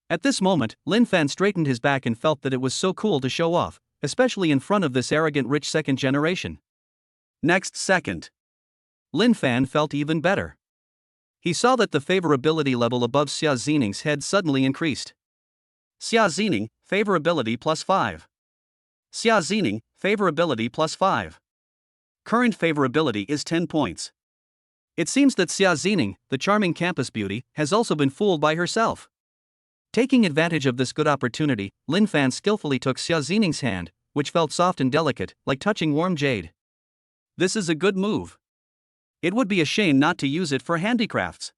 At this moment, Lin Fan straightened his back and felt that it was so cool to show off, especially in front of this arrogant rich second generation. Next second, Lin Fan felt even better. He saw that the favorability level above Xia Xining's head suddenly increased. Xia Xining, favorability plus 5. Xia Xining, favorability plus 5. Current favorability is 10 points. It seems that Xia Xining, the charming campus beauty, has also been fooled by herself. Taking advantage of this good opportunity, Lin Fan skillfully took Xia Xining's hand, which felt soft and delicate, like touching warm jade. This is a good move. It would be a shame not to use it for handicrafts.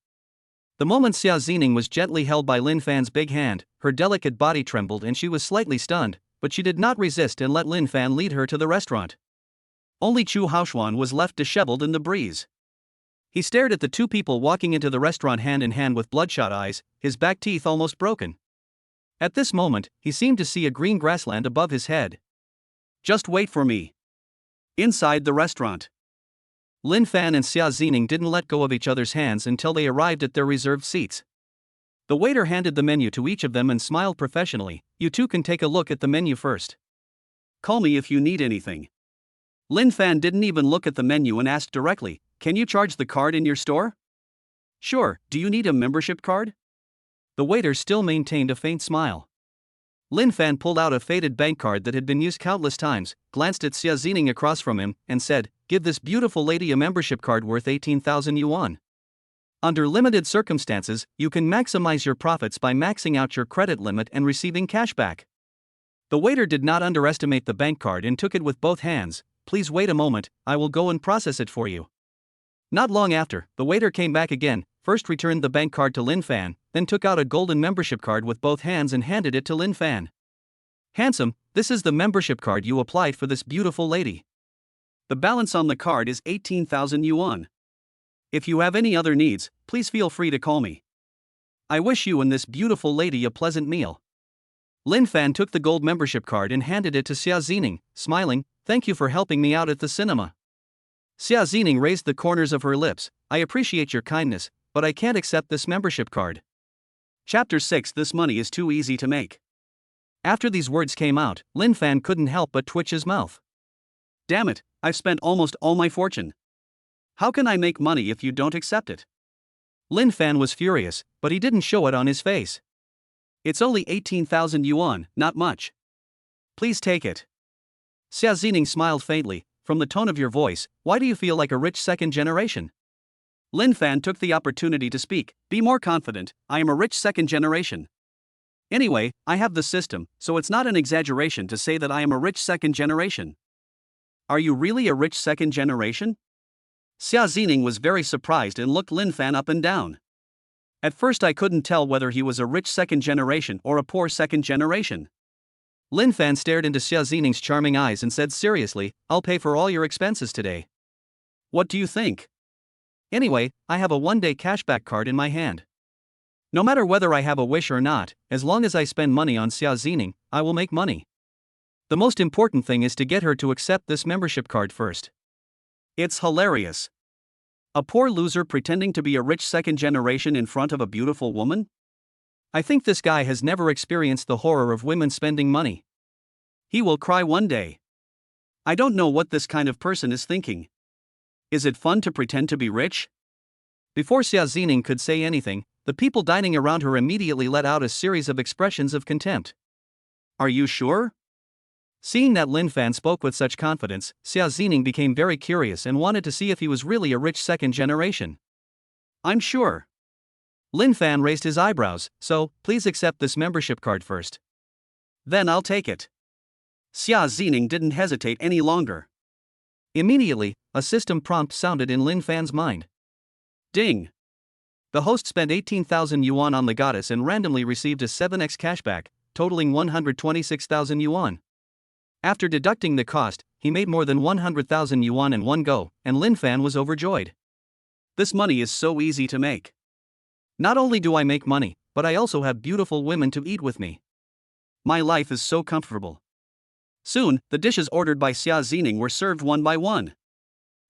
The moment Xia Xining was gently held by Lin Fan's big hand, her delicate body trembled and she was slightly stunned, but she did not resist and let Lin Fan lead her to the restaurant. Only Chu Haoshuan was left disheveled in the breeze. He stared at the two people walking into the restaurant hand in hand with bloodshot eyes, his back teeth almost broken. At this moment, he seemed to see a green grassland above his head. Just wait for me. Inside the restaurant, Lin Fan and Xia Xining didn't let go of each other's hands until they arrived at their reserved seats. The waiter handed the menu to each of them and smiled professionally. You two can take a look at the menu first. Call me if you need anything. Lin Fan didn't even look at the menu and asked directly, can you charge the card in your store? Sure, do you need a membership card? The waiter still maintained a faint smile. Lin Fan pulled out a faded bank card that had been used countless times, glanced at Xia Xining across from him, and said, give this beautiful lady a membership card worth 18,000 yuan. Under limited circumstances, you can maximize your profits by maxing out your credit limit and receiving cashback. The waiter did not underestimate the bank card and took it with both hands. Please wait a moment, I will go and process it for you. Not long after, the waiter came back again, first returned the bank card to Lin Fan, then took out a golden membership card with both hands and handed it to Lin Fan. Handsome, this is the membership card you applied for this beautiful lady. The balance on the card is 18,000 yuan. If you have any other needs, please feel free to call me. I wish you and this beautiful lady a pleasant meal. Lin Fan took the gold membership card and handed it to Xia Zining, smiling, thank you for helping me out at the cinema. Xia Zining raised the corners of her lips, I appreciate your kindness, but I can't accept this membership card. Chapter 6 This money is too easy to make. After these words came out, Lin Fan couldn't help but twitch his mouth. Damn it, I've spent almost all my fortune. How can I make money if you don't accept it? Lin Fan was furious, but he didn't show it on his face. It's only 18,000 yuan, not much. Please take it. Xia Zining smiled faintly, from the tone of your voice, why do you feel like a rich second generation? Lin Fan took the opportunity to speak, be more confident, I am a rich second generation. Anyway, I have the system, so it's not an exaggeration to say that I am a rich second generation. Are you really a rich second generation? Xia Zining was very surprised and looked Lin Fan up and down. At first I couldn't tell whether he was a rich second generation or a poor second generation. Lin Fan stared into Xia Zining's charming eyes and said seriously, I'll pay for all your expenses today. What do you think? Anyway, I have a one-day cashback card in my hand. No matter whether I have a wish or not, as long as I spend money on Xia Zining, I will make money. The most important thing is to get her to accept this membership card first. It's hilarious. A poor loser pretending to be a rich second generation in front of a beautiful woman? I think this guy has never experienced the horror of women spending money. He will cry one day. I don't know what this kind of person is thinking. Is it fun to pretend to be rich? Before Xia Zining could say anything, the people dining around her immediately let out a series of expressions of contempt. Are you sure? Seeing that Lin Fan spoke with such confidence, Xia Zining became very curious and wanted to see if he was really a rich second generation. I'm sure. Lin Fan raised his eyebrows, so, please accept this membership card first. Then I'll take it. Xia Zining didn't hesitate any longer. Immediately, a system prompt sounded in Lin Fan's mind. Ding! The host spent 18,000 yuan on the goddess and randomly received a 7x cashback, totaling 126,000 yuan. After deducting the cost, he made more than 100,000 yuan in one go, and Lin Fan was overjoyed. This money is so easy to make. Not only do I make money, but I also have beautiful women to eat with me. My life is so comfortable. Soon, the dishes ordered by Xia Zining were served one by one.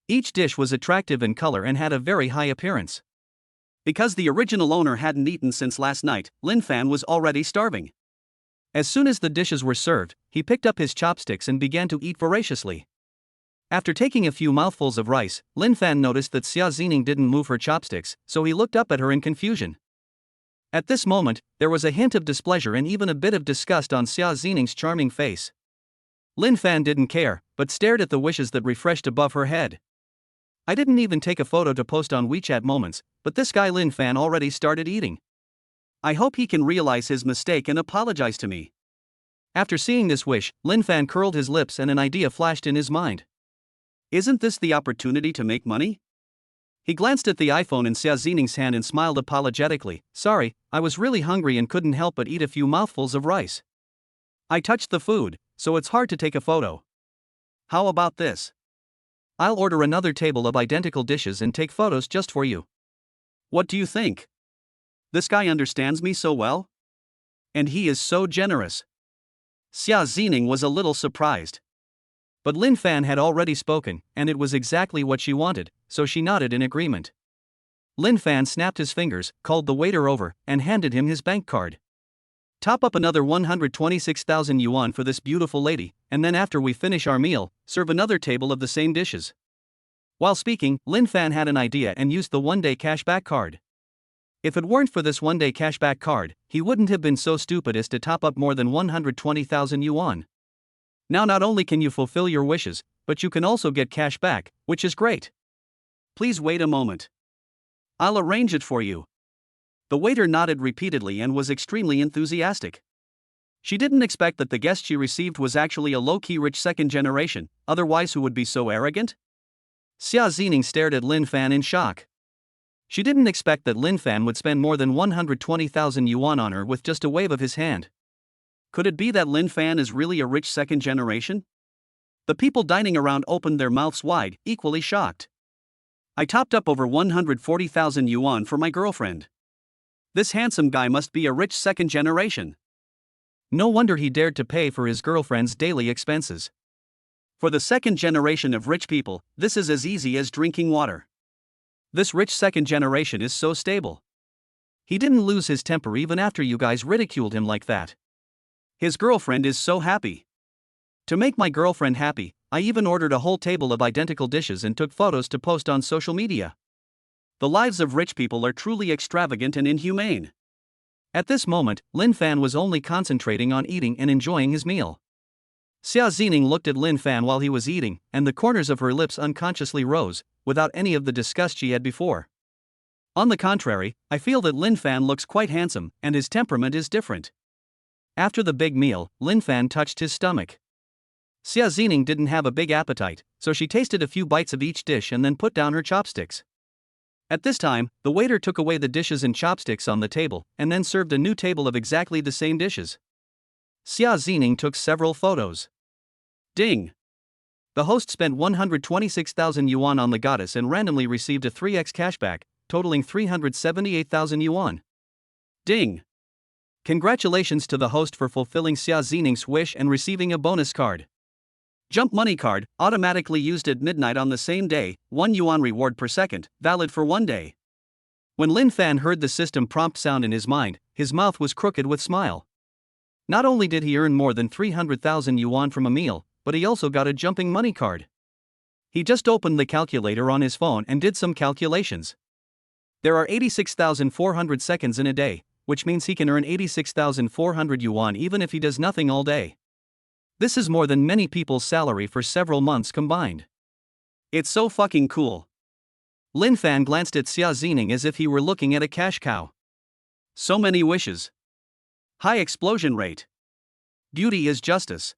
Each dish was attractive in color and had a very high appearance. Because the original owner hadn't eaten since last night, Lin Fan was already starving. As soon as the dishes were served, he picked up his chopsticks and began to eat voraciously. After taking a few mouthfuls of rice, Lin Fan noticed that Xia Zining didn't move her chopsticks, so he looked up at her in confusion. At this moment, there was a hint of displeasure and even a bit of disgust on Xia Zining's charming face. Lin Fan didn't care, but stared at the wishes that refreshed above her head. I didn't even take a photo to post on WeChat Moments, but this guy Lin Fan already started eating. I hope he can realize his mistake and apologize to me. After seeing this wish, Lin Fan curled his lips and an idea flashed in his mind. Isn't this the opportunity to make money? He glanced at the iPhone in Xia Zining's hand and smiled apologetically. Sorry, I was really hungry and couldn't help but eat a few mouthfuls of rice. I touched the food, so it's hard to take a photo. How about this? I'll order another table of identical dishes and take photos just for you. What do you think? This guy understands me so well? And he is so generous. Xia Zining was a little surprised. But Lin Fan had already spoken, and it was exactly what she wanted, so she nodded in agreement. Lin Fan snapped his fingers, called the waiter over, and handed him his bank card. Top up another 126,000 yuan for this beautiful lady, and then after we finish our meal, serve another table of the same dishes. While speaking, Lin Fan had an idea and used the one-day cashback card. If it weren't for this one-day cashback card, he wouldn't have been so stupid as to top up more than 120,000 yuan. Now not only can you fulfill your wishes, but you can also get cash back, which is great. Please wait a moment. I'll arrange it for you. The waiter nodded repeatedly and was extremely enthusiastic. She didn't expect that the guest she received was actually a low-key rich second generation, otherwise who would be so arrogant? Xia Zining stared at Lin Fan in shock. She didn't expect that Lin Fan would spend more than 120,000 yuan on her with just a wave of his hand. Could it be that Lin Fan is really a rich second generation? The people dining around opened their mouths wide, equally shocked. I topped up over 140,000 yuan for my girlfriend. This handsome guy must be a rich second generation. No wonder he dared to pay for his girlfriend's daily expenses. For the second generation of rich people, this is as easy as drinking water. This rich second generation is so stable. He didn't lose his temper even after you guys ridiculed him like that. His girlfriend is so happy. To make my girlfriend happy, I even ordered a whole table of identical dishes and took photos to post on social media. The lives of rich people are truly extravagant and inhumane. At this moment, Lin Fan was only concentrating on eating and enjoying his meal. Xia Zining looked at Lin Fan while he was eating, and the corners of her lips unconsciously rose, without any of the disgust she had before. On the contrary, I feel that Lin Fan looks quite handsome, and his temperament is different. After the big meal, Lin Fan touched his stomach. Xia Zining didn't have a big appetite, so she tasted a few bites of each dish and then put down her chopsticks. At this time, the waiter took away the dishes and chopsticks on the table, and then served a new table of exactly the same dishes. Xia Zining took several photos. Ding! The host spent 126,000 yuan on the goddess and randomly received a 3x cashback, totaling 378,000 yuan. Ding! Congratulations to the host for fulfilling Xia Zining's wish and receiving a bonus card. Jump money card, automatically used at midnight on the same day, 1 yuan reward per second, valid for 1 day. When Lin Fan heard the system prompt sound in his mind, his mouth was crooked with smile. Not only did he earn more than 300,000 yuan from a meal, but he also got a jumping money card. He just opened the calculator on his phone and did some calculations. There are 86,400 seconds in a day, which means he can earn 86,400 yuan even if he does nothing all day. This is more than many people's salary for several months combined. It's so fucking cool. Lin Fan glanced at Xia Zining as if he were looking at a cash cow. So many wishes. High explosion rate. Beauty is justice.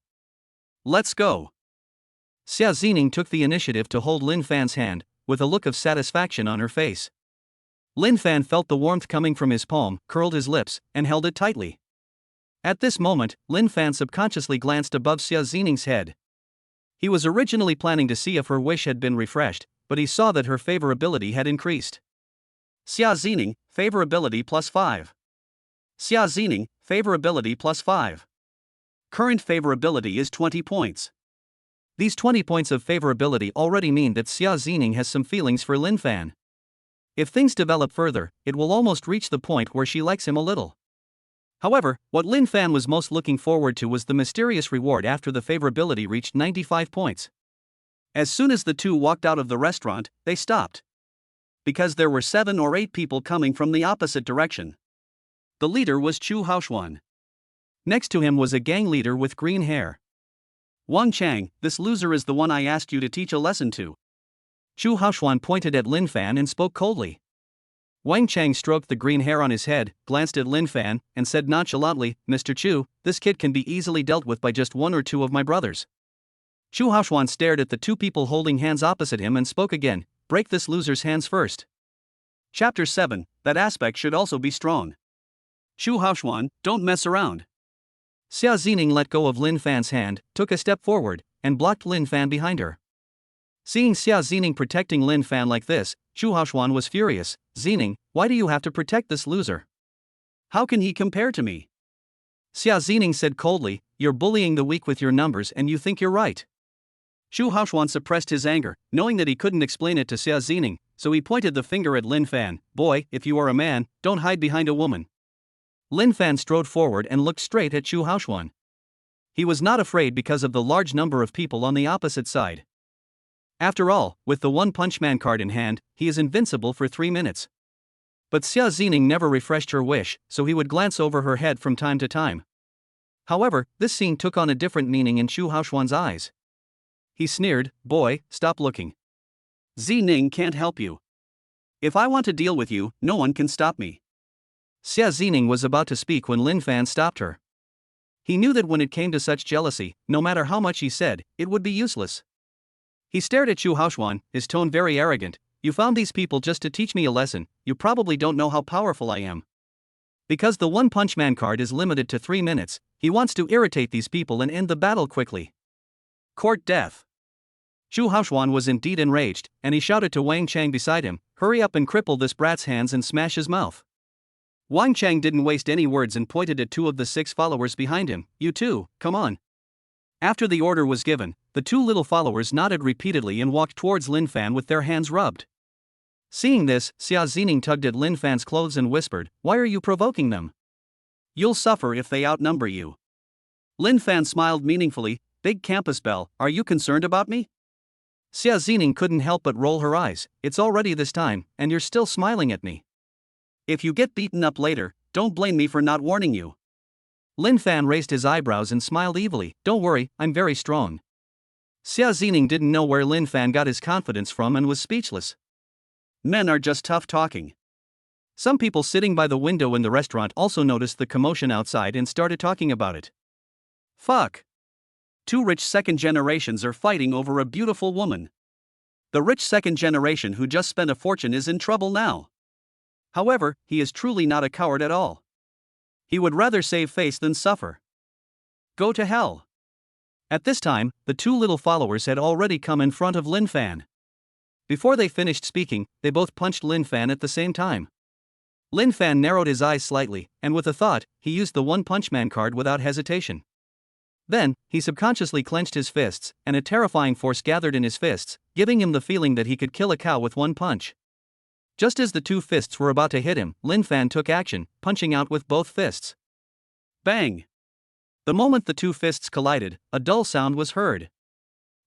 Let's go. Xia Zining took the initiative to hold Lin Fan's hand, with a look of satisfaction on her face. Lin Fan felt the warmth coming from his palm, curled his lips, and held it tightly. At this moment, Lin Fan subconsciously glanced above Xia Zining's head. He was originally planning to see if her wish had been refreshed, but he saw that her favorability had increased. Xia Zining, favorability plus 5. Xia Zining, favorability plus 5. Current favorability is 20 points. These 20 points of favorability already mean that Xia Zining has some feelings for Lin Fan. If things develop further, it will almost reach the point where she likes him a little. However, what Lin Fan was most looking forward to was the mysterious reward after the favorability reached 95 points. As soon as the two walked out of the restaurant, they stopped. Because there were 7 or 8 people coming from the opposite direction. The leader was Chu Haoxuan. Next to him was a gang leader with green hair. Wang Chang, this loser is the one I asked you to teach a lesson to. Chu Haoxuan pointed at Lin Fan and spoke coldly. Wang Chang stroked the green hair on his head, glanced at Lin Fan, and said nonchalantly, "Mr. Chu, this kid can be easily dealt with by just 1 or 2 of my brothers." Chu Haoxuan stared at the 2 people holding hands opposite him and spoke again, "Break this loser's hands first." Chapter 7, that aspect should also be strong. Chu Haoxuan, don't mess around. Xia Zining let go of Lin Fan's hand, took a step forward, and blocked Lin Fan behind her. Seeing Xia Zining protecting Lin Fan like this, Chu Haoxuan was furious. "Zining, why do you have to protect this loser? How can he compare to me?" Xia Zining said coldly, "You're bullying the weak with your numbers and you think you're right." Chu Haoxuan suppressed his anger, knowing that he couldn't explain it to Xia Zining, so he pointed the finger at Lin Fan. "Boy, if you are a man, don't hide behind a woman." Lin Fan strode forward and looked straight at Chu Haoxuan. He was not afraid because of the large number of people on the opposite side. After all, with the One Punch Man card in hand, he is invincible for 3 minutes. But Xia Zining never refreshed her wish, so he would glance over her head from time to time. However, this scene took on a different meaning in Chu Haoxuan's eyes. He sneered, "Boy, stop looking. Zining can't help you. If I want to deal with you, no one can stop me." Xia Zining was about to speak when Lin Fan stopped her. He knew that when it came to such jealousy, no matter how much he said, it would be useless. He stared at Chu Haoxuan, his tone very arrogant. You found these people just to teach me a lesson, you probably don't know how powerful I am. Because the One Punch Man card is limited to 3 minutes, he wants to irritate these people and end the battle quickly. Court death. Chu Haoxuan was indeed enraged, and he shouted to Wang Chang beside him, hurry up and cripple this brat's hands and smash his mouth. Wang Chang didn't waste any words and pointed at 2 of the 6 followers behind him. You too, come on. After the order was given, the 2 little followers nodded repeatedly and walked towards Lin Fan with their hands rubbed. Seeing this, Xia Zining tugged at Lin Fan's clothes and whispered, why are you provoking them? You'll suffer if they outnumber you. Lin Fan smiled meaningfully, big campus bell, are you concerned about me? Xia Zining couldn't help but roll her eyes, it's already this time, and you're still smiling at me. If you get beaten up later, don't blame me for not warning you. Lin Fan raised his eyebrows and smiled evilly, don't worry, I'm very strong. Xia Zining didn't know where Lin Fan got his confidence from and was speechless. Men are just tough talking. Some people sitting by the window in the restaurant also noticed the commotion outside and started talking about it. Fuck. 2 rich second generations are fighting over a beautiful woman. The rich second generation who just spent a fortune is in trouble now. However, he is truly not a coward at all. He would rather save face than suffer. Go to hell. At this time, the 2 little followers had already come in front of Lin Fan. Before they finished speaking, they both punched Lin Fan at the same time. Lin Fan narrowed his eyes slightly, and with a thought, he used the One Punch Man card without hesitation. Then, he subconsciously clenched his fists, and a terrifying force gathered in his fists, giving him the feeling that he could kill a cow with one punch. Just as the 2 fists were about to hit him, Lin Fan took action, punching out with both fists. Bang! The moment the 2 fists collided, a dull sound was heard.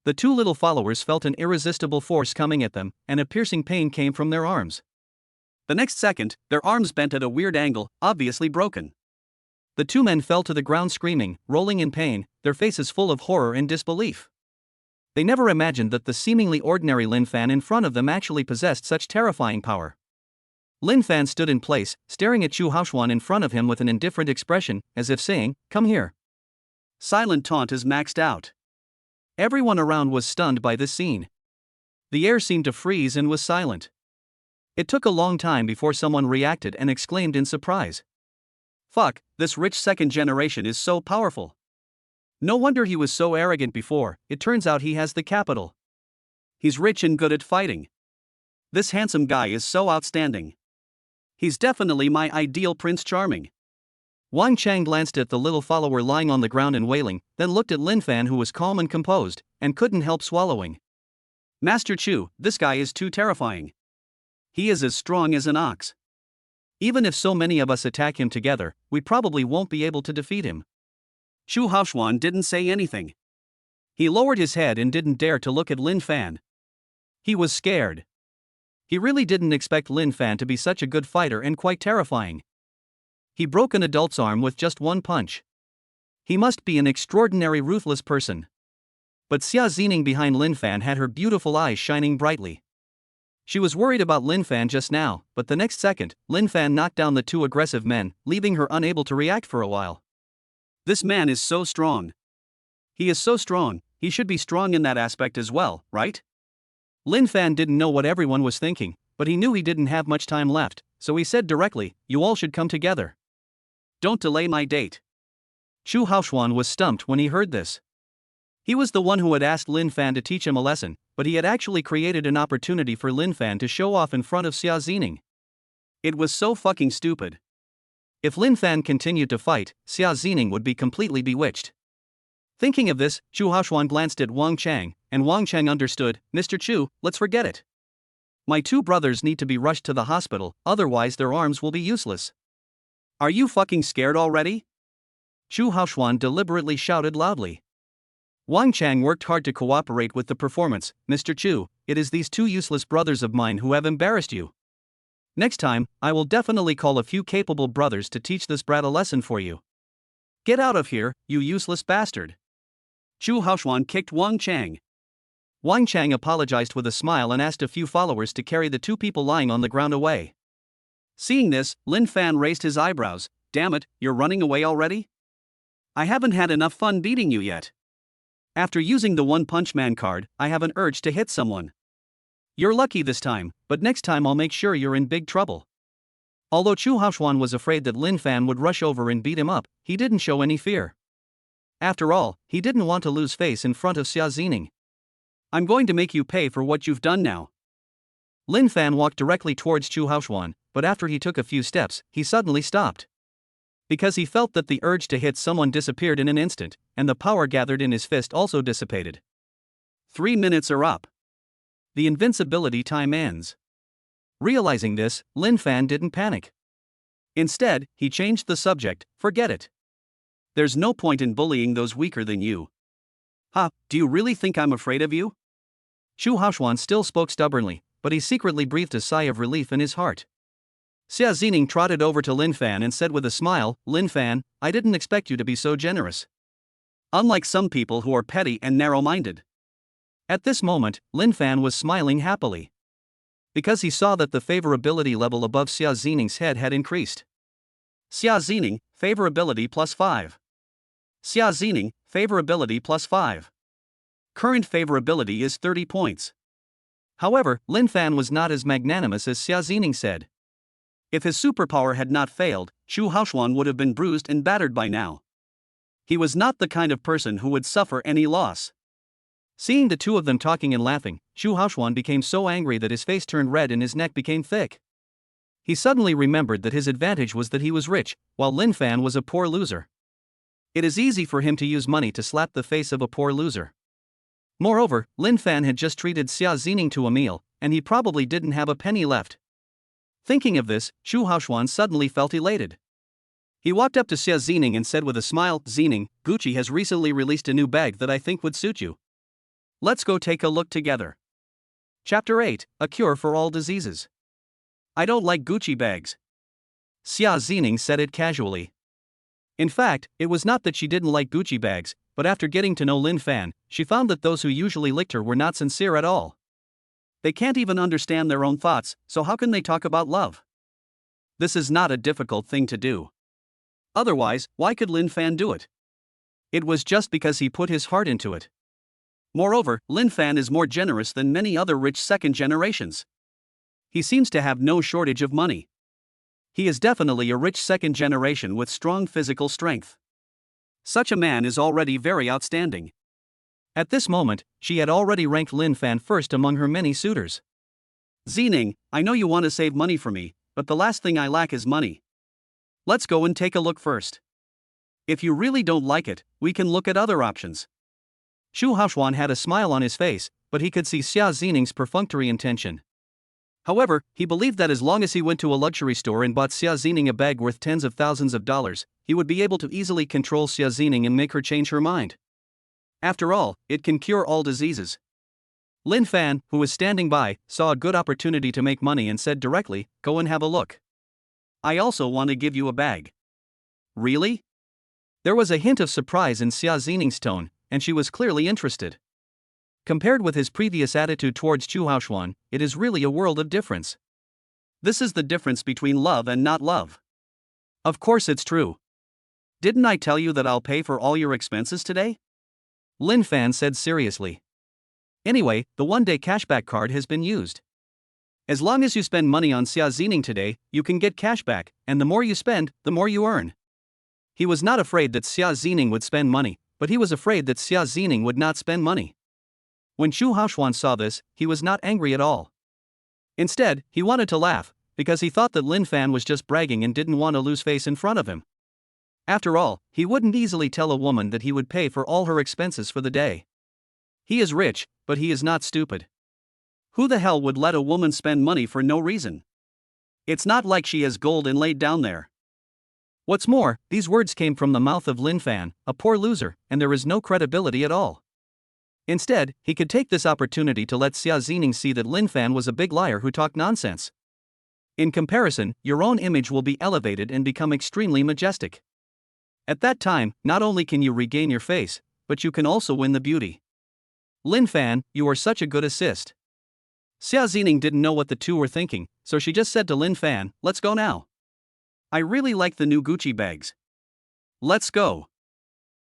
The 2 little followers felt an irresistible force coming at them, and a piercing pain came from their arms. The next second, their arms bent at a weird angle, obviously broken. The 2 men fell to the ground screaming, rolling in pain, their faces full of horror and disbelief. They never imagined that the seemingly ordinary Lin Fan in front of them actually possessed such terrifying power. Lin Fan stood in place, staring at Chu Haoxuan in front of him with an indifferent expression, as if saying, come here. Silent taunt is maxed out. Everyone around was stunned by this scene. The air seemed to freeze and was silent. It took a long time before someone reacted and exclaimed in surprise. Fuck, this rich second generation is so powerful. No wonder he was so arrogant before, it turns out he has the capital. He's rich and good at fighting. This handsome guy is so outstanding. He's definitely my ideal Prince Charming. Wang Chang glanced at the little follower lying on the ground and wailing, then looked at Lin Fan who was calm and composed, and couldn't help swallowing. Master Chu, this guy is too terrifying. He is as strong as an ox. Even if so many of us attack him together, we probably won't be able to defeat him. Chu Haoxuan didn't say anything. He lowered his head and didn't dare to look at Lin Fan. He was scared. He really didn't expect Lin Fan to be such a good fighter and quite terrifying. He broke an adult's arm with just one punch. He must be an extraordinary ruthless person. But Xia Zining behind Lin Fan had her beautiful eyes shining brightly. She was worried about Lin Fan just now, but the next second, Lin Fan knocked down the 2 aggressive men, leaving her unable to react for a while. This man is so strong. He is so strong, he should be strong in that aspect as well, right? Lin Fan didn't know what everyone was thinking, but he knew he didn't have much time left, so he said directly, you all should come together. Don't delay my date. Chu Haoxuan was stumped when he heard this. He was the one who had asked Lin Fan to teach him a lesson, but he had actually created an opportunity for Lin Fan to show off in front of Xia Zining. It was so fucking stupid. If Lin Fan continued to fight, Xia Zining would be completely bewitched. Thinking of this, Chu Haoxuan glanced at Wang Chang, and Wang Chang understood, Mr. Chu, let's forget it. My 2 brothers need to be rushed to the hospital, otherwise their arms will be useless. Are you fucking scared already? Chu Haoxuan deliberately shouted loudly. Wang Chang worked hard to cooperate with the performance. Mr. Chu, it is these 2 useless brothers of mine who have embarrassed you. Next time, I will definitely call a few capable brothers to teach this brat a lesson for you. Get out of here, you useless bastard. Chu Haoxuan kicked Wang Chang. Wang Chang apologized with a smile and asked a few followers to carry the 2 people lying on the ground away. Seeing this, Lin Fan raised his eyebrows. Damn it, you're running away already? I haven't had enough fun beating you yet. After using the One Punch Man card, I have an urge to hit someone. You're lucky this time, but next time I'll make sure you're in big trouble. Although Chu Haoxuan was afraid that Lin Fan would rush over and beat him up, he didn't show any fear. After all, he didn't want to lose face in front of Xia Zining. I'm going to make you pay for what you've done now. Lin Fan walked directly towards Chu Haoxuan, but after he took a few steps, he suddenly stopped. Because he felt that the urge to hit someone disappeared in an instant, and the power gathered in his fist also dissipated. 3 minutes are up. The invincibility time ends. Realizing this, Lin Fan didn't panic. Instead, he changed the subject. Forget it. There's no point in bullying those weaker than you. Ha, do you really think I'm afraid of you? Chu Haoxuan still spoke stubbornly, but he secretly breathed a sigh of relief in his heart. Xia Zining trotted over to Lin Fan and said with a smile, Lin Fan, I didn't expect you to be so generous. Unlike some people who are petty and narrow-minded. At this moment, Lin Fan was smiling happily. Because he saw that the favorability level above Xia Zining's head had increased. Xia Zining, favorability plus 5. Xia Zining, favorability plus 5. Current favorability is 30 points. However, Lin Fan was not as magnanimous as Xia Zining said. If his superpower had not failed, Chu Haoxuan would have been bruised and battered by now. He was not the kind of person who would suffer any loss. Seeing the two of them talking and laughing, Chu Haoxuan became so angry that his face turned red and his neck became thick. He suddenly remembered that his advantage was that he was rich, while Lin Fan was a poor loser. It is easy for him to use money to slap the face of a poor loser. Moreover, Lin Fan had just treated Xia Zining to a meal, and he probably didn't have a penny left. Thinking of this, Chu Haoxuan suddenly felt elated. He walked up to Xia Zining and said with a smile, Zining, Gucci has recently released a new bag that I think would suit you. Let's go take a look together. Chapter 8, A Cure for All Diseases. I don't like Gucci bags. Xia Zining said it casually. In fact, it was not that she didn't like Gucci bags, but after getting to know Lin Fan, she found that those who usually licked her were not sincere at all. They can't even understand their own thoughts, so how can they talk about love? This is not a difficult thing to do. Otherwise, why could Lin Fan do it? It was just because he put his heart into it. Moreover, Lin Fan is more generous than many other rich second generations. He seems to have no shortage of money. He is definitely a rich second generation with strong physical strength. Such a man is already very outstanding. At this moment, she had already ranked Lin Fan first among her many suitors. Zining, I know you want to save money for me, but the last thing I lack is money. Let's go and take a look first. If you really don't like it, we can look at other options. Chu Haoxuan had a smile on his face, but he could see Xia Zining's perfunctory intention. However, he believed that as long as he went to a luxury store and bought Xia Zining a bag worth tens of thousands of dollars, he would be able to easily control Xia Zining and make her change her mind. After all, it can cure all diseases. Lin Fan, who was standing by, saw a good opportunity to make money and said directly, Go and have a look. I also want to give you a bag. Really? There was a hint of surprise in Xia Zining's tone, and she was clearly interested. Compared with his previous attitude towards Chu Haoxuan, it is really a world of difference. This is the difference between love and not love. Of course it's true. Didn't I tell you that I'll pay for all your expenses today? Lin Fan said seriously. Anyway, the one-day cashback card has been used. As long as you spend money on Xia Zining today, you can get cashback, and the more you spend, the more you earn. He was not afraid that Xia Zining would spend money, but he was afraid that Xia Zining would not spend money. When Chu Haoxuan saw this, he was not angry at all. Instead, he wanted to laugh, because he thought that Lin Fan was just bragging and didn't want to lose face in front of him. After all, he wouldn't easily tell a woman that he would pay for all her expenses for the day. He is rich, but he is not stupid. Who the hell would let a woman spend money for no reason? It's not like she has gold inlaid down there. What's more, these words came from the mouth of Lin Fan, a poor loser, and there is no credibility at all. Instead, he could take this opportunity to let Xia Zining see that Lin Fan was a big liar who talked nonsense. In comparison, your own image will be elevated and become extremely majestic. At that time, not only can you regain your face, but you can also win the beauty. Lin Fan, you are such a good assist. Xia Zining didn't know what the two were thinking, so she just said to Lin Fan, Let's go now. I really like the new Gucci bags. Let's go.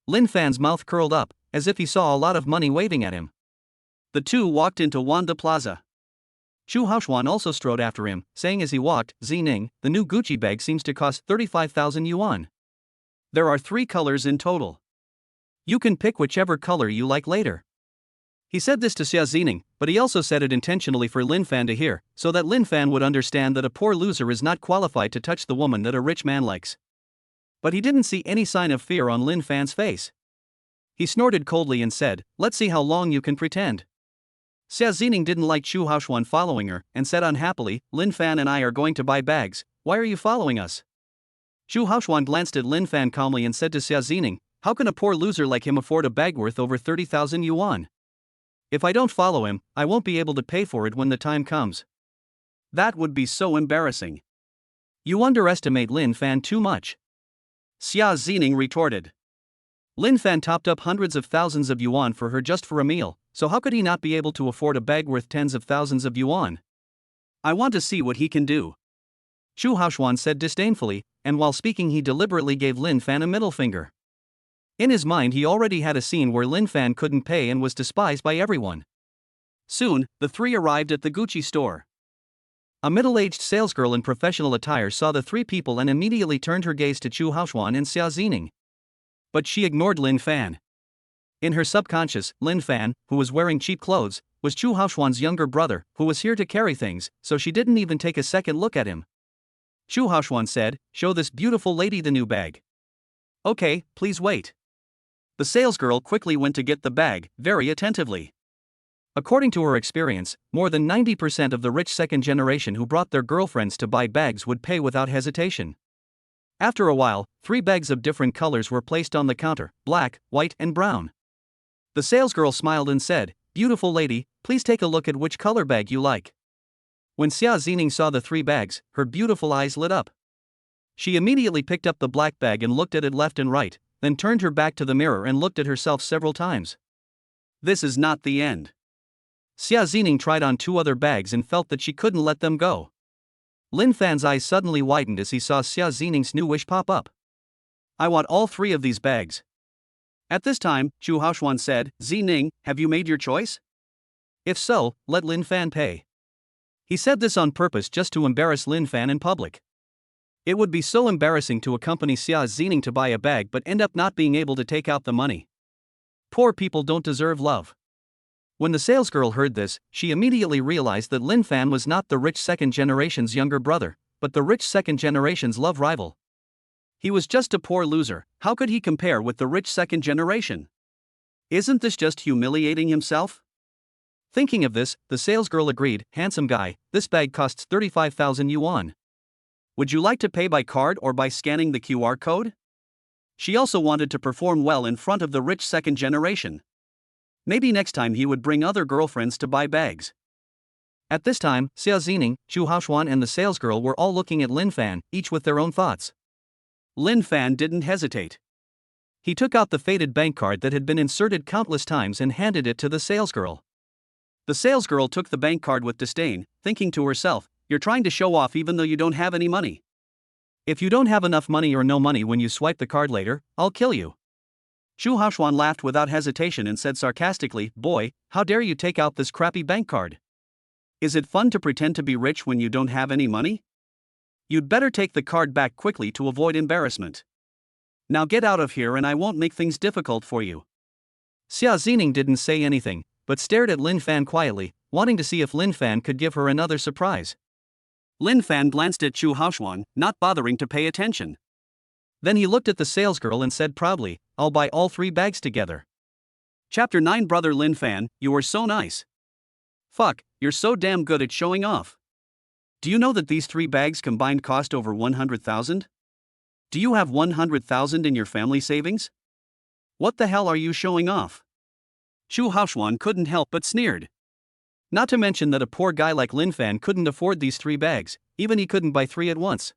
Lin Fan's mouth curled up, as if he saw a lot of money waving at him. The two walked into Wanda Plaza. Chu Haoxuan also strode after him, saying as he walked, Zining, the new Gucci bag seems to cost 35,000 yuan. There are 3 colors in total. You can pick whichever color you like later. He said this to Xia Zining, but he also said it intentionally for Lin Fan to hear, so that Lin Fan would understand that a poor loser is not qualified to touch the woman that a rich man likes. But he didn't see any sign of fear on Lin Fan's face. He snorted coldly and said, let's see how long you can pretend. Xia Zining didn't like Chu Haoxuan following her, and said unhappily, Lin Fan and I are going to buy bags, why are you following us? Chu Haoxuan glanced at Lin Fan calmly and said to Xia Zining, how can a poor loser like him afford a bag worth over 30,000 yuan? If I don't follow him, I won't be able to pay for it when the time comes. That would be so embarrassing. You underestimate Lin Fan too much. Xia Zining retorted. Lin Fan topped up hundreds of thousands of yuan for her just for a meal, so how could he not be able to afford a bag worth tens of thousands of yuan? I want to see what he can do. Chu Haoxuan said disdainfully, and while speaking he deliberately gave Lin Fan a middle finger. In his mind he already had a scene where Lin Fan couldn't pay and was despised by everyone. Soon, the 3 arrived at the Gucci store. A middle-aged salesgirl in professional attire saw the 3 people and immediately turned her gaze to Chu Haoxuan and Xia Zining. But she ignored Lin Fan. In her subconscious, Lin Fan, who was wearing cheap clothes, was Chu Haoxuan's younger brother, who was here to carry things, so she didn't even take a second look at him. Chu Haoxuan said, show this beautiful lady the new bag. Okay, please wait. The salesgirl quickly went to get the bag, very attentively. According to her experience, more than 90% of the rich second generation who brought their girlfriends to buy bags would pay without hesitation. After a while, 3 bags of different colors were placed on the counter, black, white, and brown. The salesgirl smiled and said, beautiful lady, please take a look at which color bag you like. When Xia Zining saw the 3 bags, her beautiful eyes lit up. She immediately picked up the black bag and looked at it left and right, then turned her back to the mirror and looked at herself several times. This is not the end. Xia Zining tried on 2 other bags and felt that she couldn't let them go. Lin Fan's eyes suddenly widened as he saw Xia Zining's new wish pop up. I want all 3 of these bags. At this time, Chu Haoxuan said, Zining, have you made your choice? If so, let Lin Fan pay. He said this on purpose just to embarrass Lin Fan in public. It would be so embarrassing to accompany Xia Zining to buy a bag but end up not being able to take out the money. Poor people don't deserve love. When the salesgirl heard this, she immediately realized that Lin Fan was not the rich second generation's younger brother, but the rich second generation's love rival. He was just a poor loser, how could he compare with the rich second generation? Isn't this just humiliating himself? Thinking of this, the salesgirl agreed, handsome guy, this bag costs 35,000 yuan. Would you like to pay by card or by scanning the QR code? She also wanted to perform well in front of the rich second generation. Maybe next time he would bring other girlfriends to buy bags. At this time, Xia Zining, Chu Haoxuan and the salesgirl were all looking at Lin Fan, each with their own thoughts. Lin Fan didn't hesitate. He took out the faded bank card that had been inserted countless times and handed it to the salesgirl. The salesgirl took the bank card with disdain, thinking to herself, you're trying to show off even though you don't have any money. If you don't have enough money or no money when you swipe the card later, I'll kill you. Chu Haoxuan laughed without hesitation and said sarcastically, boy, how dare you take out this crappy bank card? Is it fun to pretend to be rich when you don't have any money? You'd better take the card back quickly to avoid embarrassment. Now get out of here and I won't make things difficult for you. Xia Zining didn't say anything, but stared at Lin Fan quietly, wanting to see if Lin Fan could give her another surprise. Lin Fan glanced at Chu Haoxuan, not bothering to pay attention. Then he looked at the salesgirl and said proudly, I'll buy all 3 bags together. Chapter 9 Brother Lin Fan, you are so nice. Fuck, you're so damn good at showing off. Do you know that these 3 bags combined cost over 100,000? Do you have 100,000 in your family savings? What the hell are you showing off? Chu Haoxuan couldn't help but sneered. Not to mention that a poor guy like Lin Fan couldn't afford these 3 bags, even he couldn't buy 3 at once.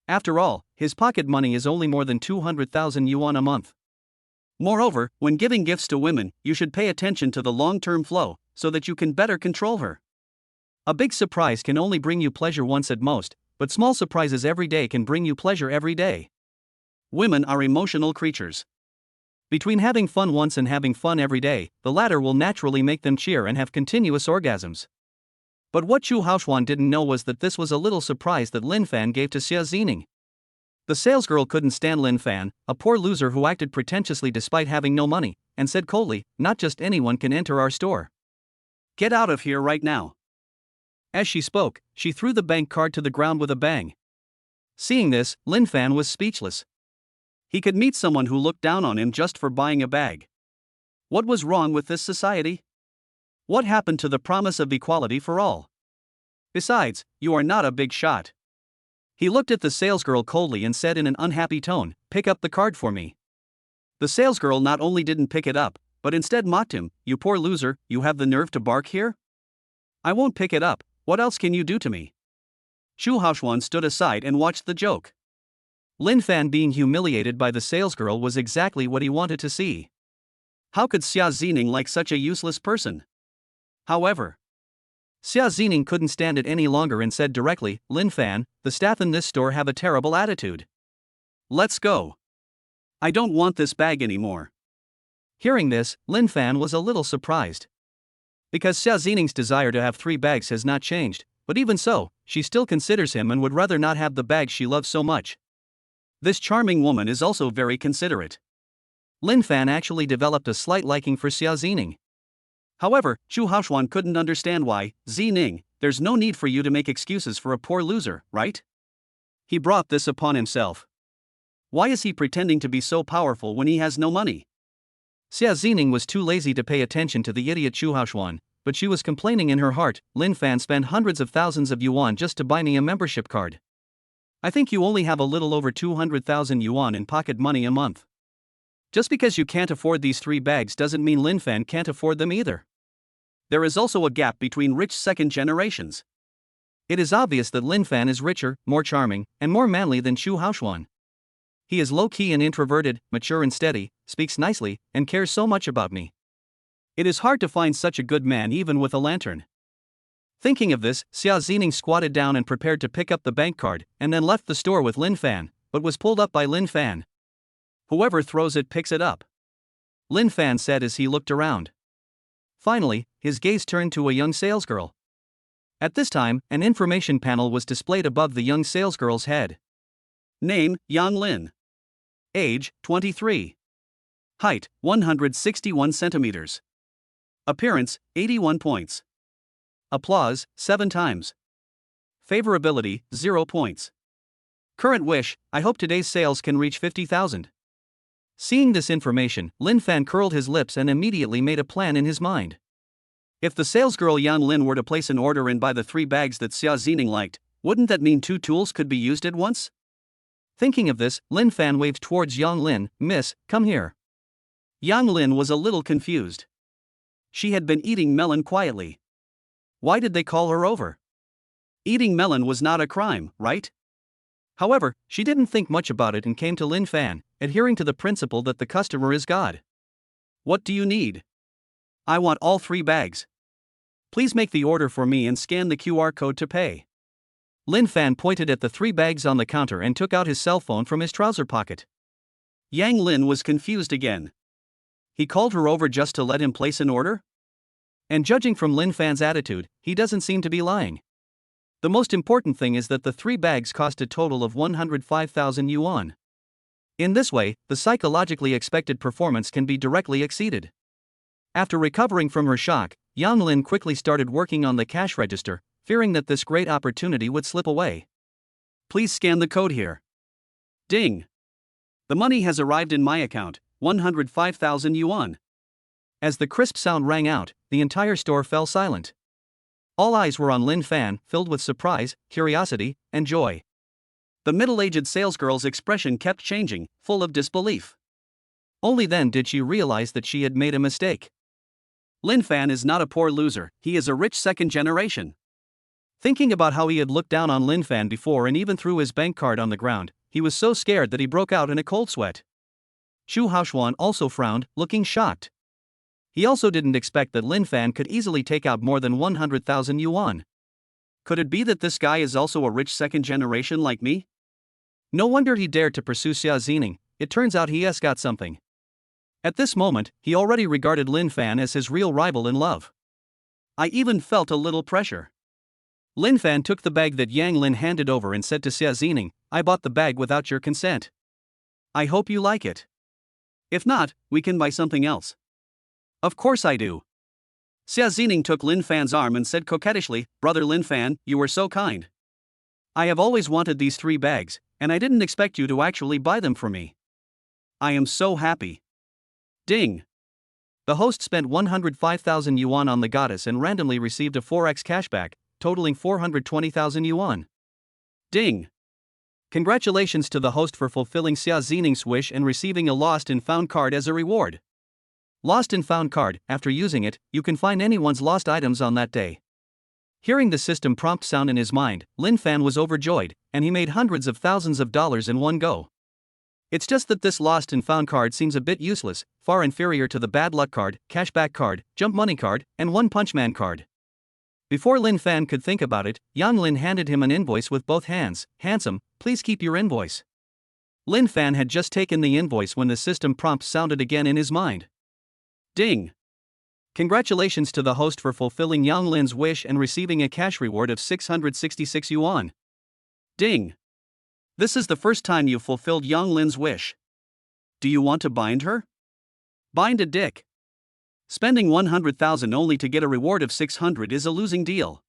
After all, his pocket money is only more than 200,000 yuan a month. Moreover, when giving gifts to women, you should pay attention to the long-term flow, so that you can better control her. A big surprise can only bring you pleasure once at most, but small surprises every day can bring you pleasure every day. Women are emotional creatures. Between having fun once and having fun every day, the latter will naturally make them cheer and have continuous orgasms. But what Chu Haoxuan didn't know was that this was a little surprise that Lin Fan gave to Xia Zining. The salesgirl couldn't stand Lin Fan, a poor loser who acted pretentiously despite having no money, and said coldly, "Not just anyone can enter our store. Get out of here right now." As she spoke, she threw the bank card to the ground with a bang. Seeing this, Lin Fan was speechless. He could meet someone who looked down on him just for buying a bag. What was wrong with this society? What happened to the promise of equality for all? Besides, you are not a big shot. He looked at the salesgirl coldly and said in an unhappy tone, "Pick up the card for me." The salesgirl not only didn't pick it up, but instead mocked him, "You poor loser, you have the nerve to bark here? I won't pick it up, what else can you do to me?" Chu Haoxuan stood aside and watched the joke. Lin Fan being humiliated by the salesgirl was exactly what he wanted to see. How could Xia Zining like such a useless person? However, Xia Zining couldn't stand it any longer and said directly, "Lin Fan, the staff in this store have a terrible attitude. Let's go. I don't want this bag anymore." Hearing this, Lin Fan was a little surprised. Because Xia Zining's desire to have 3 bags has not changed, but even so, she still considers him and would rather not have the bag she loves so much. This charming woman is also very considerate. Lin Fan actually developed a slight liking for Xia Zining. However, Chu Haoxuan couldn't understand why. "Zining, there's no need for you to make excuses for a poor loser, right? He brought this upon himself. Why is he pretending to be so powerful when he has no money?" Xia Zining was too lazy to pay attention to the idiot Chu Haoxuan, but she was complaining in her heart, "Lin Fan spent hundreds of thousands of yuan just to buy me a membership card. I think you only have a little over 200,000 yuan in pocket money a month. Just because you can't afford these 3 bags doesn't mean Lin Fan can't afford them either. There is also a gap between rich second generations. It is obvious that Lin Fan is richer, more charming, and more manly than Chu Haoxuan. He is low-key and introverted, mature and steady, speaks nicely, and cares so much about me. It is hard to find such a good man even with a lantern." Thinking of this, Xia Zining squatted down and prepared to pick up the bank card, and then left the store with Lin Fan, but was pulled up by Lin Fan. "Whoever throws it picks it up," Lin Fan said as he looked around. Finally, his gaze turned to a young salesgirl. At this time, an information panel was displayed above the young salesgirl's head. Name, Yang Lin. Age, 23. Height, 161 centimeters. Appearance, 81 points. Applause, 7 times. Favorability, 0 points. Current wish, I hope today's sales can reach 50,000. Seeing this information, Lin Fan curled his lips and immediately made a plan in his mind. If the salesgirl Yang Lin were to place an order and buy the 3 bags that Xia Zining liked, wouldn't that mean 2 tools could be used at once? Thinking of this, Lin Fan waved towards Yang Lin, "Miss, come here." Yang Lin was a little confused. She had been eating melon quietly. Why did they call her over? Eating melon was not a crime, right? However, she didn't think much about it and came to Lin Fan, adhering to the principle that the customer is God. "What do you need?" "I want all 3 bags. Please make the order for me and scan the QR code to pay." Lin Fan pointed at the 3 bags on the counter and took out his cell phone from his trouser pocket. Yang Lin was confused again. He called her over just to let him place an order? And judging from Lin Fan's attitude, he doesn't seem to be lying. The most important thing is that the 3 bags cost a total of 105,000 yuan. In this way, the psychologically expected performance can be directly exceeded. After recovering from her shock, Yang Lin quickly started working on the cash register, fearing that this great opportunity would slip away. "Please scan the code here." Ding! The money has arrived in my account, 105,000 yuan. As the crisp sound rang out, the entire store fell silent. All eyes were on Lin Fan, filled with surprise, curiosity, and joy. The middle-aged salesgirl's expression kept changing, full of disbelief. Only then did she realize that she had made a mistake. Lin Fan is not a poor loser, he is a rich second generation. Thinking about how he had looked down on Lin Fan before and even threw his bank card on the ground, he was so scared that he broke out in a cold sweat. Chu Haoxuan also frowned, looking shocked. He also didn't expect that Lin Fan could easily take out more than 100,000 yuan. Could it be that this guy is also a rich second generation like me? No wonder he dared to pursue Xia Zining, it turns out he has got something. At this moment, he already regarded Lin Fan as his real rival in love. I even felt a little pressure. Lin Fan took the bag that Yang Lin handed over and said to Xia Zining, "I bought the bag without your consent. I hope you like it. If not, we can buy something else." "Of course I do." Xia Zining took Lin Fan's arm and said coquettishly, "Brother Lin Fan, you were so kind. I have always wanted these 3 bags, and I didn't expect you to actually buy them for me. I am so happy." Ding! The host spent 105,000 yuan on the goddess and randomly received a 4x cashback, totaling 420,000 yuan. Ding! Congratulations to the host for fulfilling Xia Zining's wish and receiving a Lost and Found card as a reward. Lost and Found card, after using it, you can find anyone's lost items on that day. Hearing the system prompt sound in his mind, Lin Fan was overjoyed, and he made hundreds of thousands of dollars in one go. It's just that this Lost and Found card seems a bit useless, far inferior to the Bad Luck card, Cashback card, Jump Money card, and One Punch Man card. Before Lin Fan could think about it, Yang Lin handed him an invoice with both hands. "Handsome, please keep your invoice." Lin Fan had just taken the invoice when the system prompt sounded again in his mind. Ding! Congratulations to the host for fulfilling Yang Lin's wish and receiving a cash reward of 666 yuan. Ding! This is the first time you've fulfilled Yang Lin's wish. Do you want to bind her? Bind a dick. Spending 100,000 only to get a reward of 600 is a losing deal.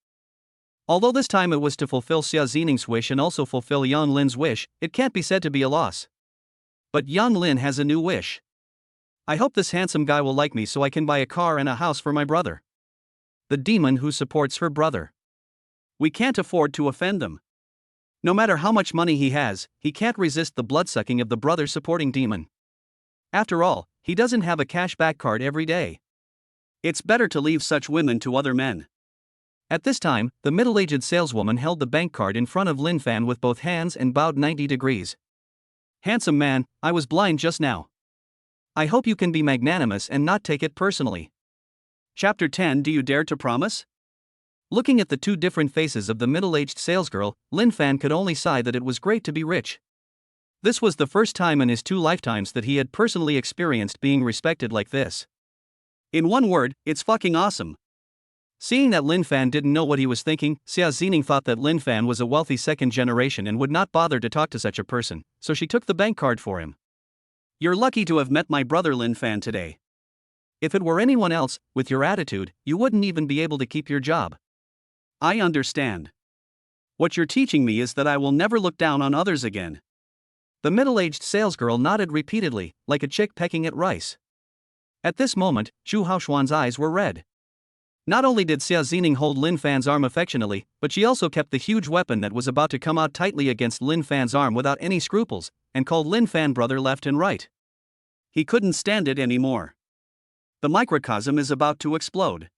Although this time it was to fulfill Xia Zining's wish and also fulfill Yang Lin's wish, it can't be said to be a loss. But Yang Lin has a new wish. "I hope this handsome guy will like me so I can buy a car and a house for my brother." The demon who supports her brother. We can't afford to offend them. No matter how much money he has, he can't resist the bloodsucking of the brother supporting demon. After all, he doesn't have a cashback card every day. It's better to leave such women to other men. At this time, the middle-aged saleswoman held the bank card in front of Lin Fan with both hands and bowed 90 degrees. "Handsome man, I was blind just now. I hope you can be magnanimous and not take it personally." Chapter 10. Do you dare to promise? Looking at the 2 different faces of the middle-aged salesgirl, Lin Fan could only sigh that it was great to be rich. This was the first time in his 2 lifetimes that he had personally experienced being respected like this. In one word, it's fucking awesome. Seeing that Lin Fan didn't know what he was thinking, Xia Zining thought that Lin Fan was a wealthy second generation and would not bother to talk to such a person, so she took the bank card for him. "You're lucky to have met my brother Lin Fan today. If it were anyone else, with your attitude, you wouldn't even be able to keep your job." "I understand. What you're teaching me is that I will never look down on others again." The middle-aged salesgirl nodded repeatedly, like a chick pecking at rice. At this moment, Chu Haoxuan's eyes were red. Not only did Xia Zining hold Lin Fan's arm affectionately, but she also kept the huge weapon that was about to come out tightly against Lin Fan's arm without any scruples, and called Lin Fan brother left and right. He couldn't stand it anymore. The microcosm is about to explode.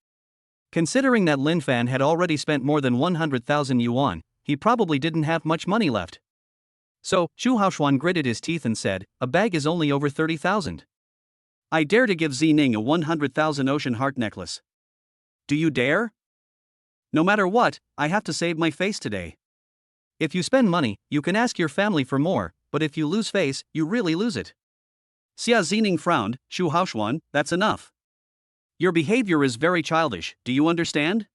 Considering that Lin Fan had already spent more than 100,000 yuan, he probably didn't have much money left. So, Chu Haoxuan gritted his teeth and said, "A bag is only over 30,000. I dare to give Zining a 100,000 ocean heart necklace. Do you dare? No matter what, I have to save my face today. If you spend money, you can ask your family for more, but if you lose face, you really lose it." Xia Zining frowned. "Chu Haoxuan, that's enough. Your behavior is very childish, do you understand?"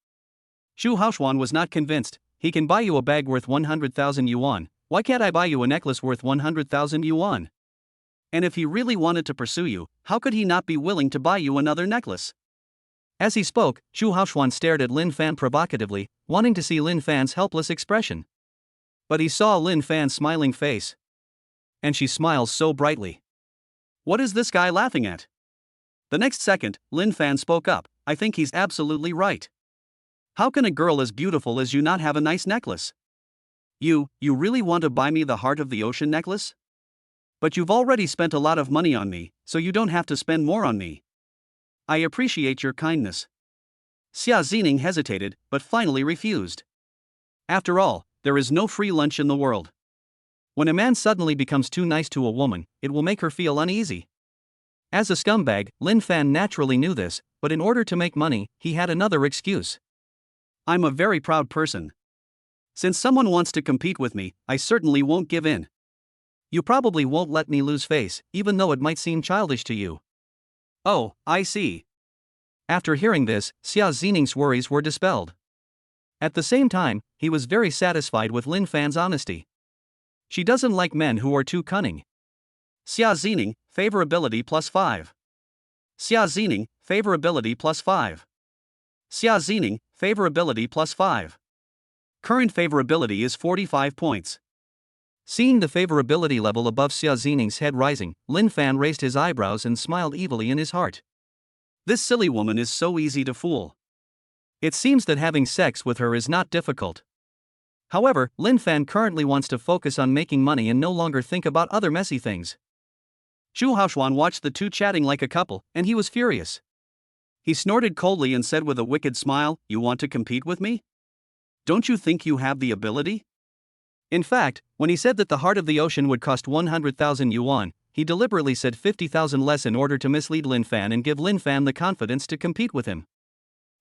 Chu Haoxuan was not convinced. "He can buy you a bag worth 100,000 yuan, why can't I buy you a necklace worth 100,000 yuan? And if he really wanted to pursue you, how could he not be willing to buy you another necklace?" As he spoke, Chu Haoxuan stared at Lin Fan provocatively, wanting to see Lin Fan's helpless expression. But he saw Lin Fan's smiling face. And she smiles so brightly. What is this guy laughing at? The next second, Lin Fan spoke up. "I think he's absolutely right. How can a girl as beautiful as you not have a nice necklace? You really want to buy me the heart of the ocean necklace? But you've already spent a lot of money on me, so you don't have to spend more on me. I appreciate your kindness." Xia Zining hesitated, but finally refused. After all, there is no free lunch in the world. When a man suddenly becomes too nice to a woman, it will make her feel uneasy. As a scumbag, Lin Fan naturally knew this, but in order to make money, he had another excuse. "I'm a very proud person. Since someone wants to compete with me, I certainly won't give in. You probably won't let me lose face, even though it might seem childish to you. Oh, I see. After hearing this, Xia Xining's worries were dispelled. At the same time, he was very satisfied with Lin Fan's honesty. She doesn't like men who are too cunning. Xia Xining, favorability +5. Xia Xining, favorability +5. Xia Xining, favorability +5. Current favorability is 45 points. Seeing the favorability level above Xia Xining's head rising, Lin Fan raised his eyebrows and smiled evilly in his heart. This silly woman is so easy to fool. It seems that having sex with her is not difficult. However, Lin Fan currently wants to focus on making money and no longer think about other messy things. Zhu Haoshuan watched the two chatting like a couple, and he was furious. He snorted coldly and said with a wicked smile, "You want to compete with me? Don't you think you have the ability?" In fact, when he said that the heart of the ocean would cost 100,000 yuan, he deliberately said 50,000 less in order to mislead Lin Fan and give Lin Fan the confidence to compete with him.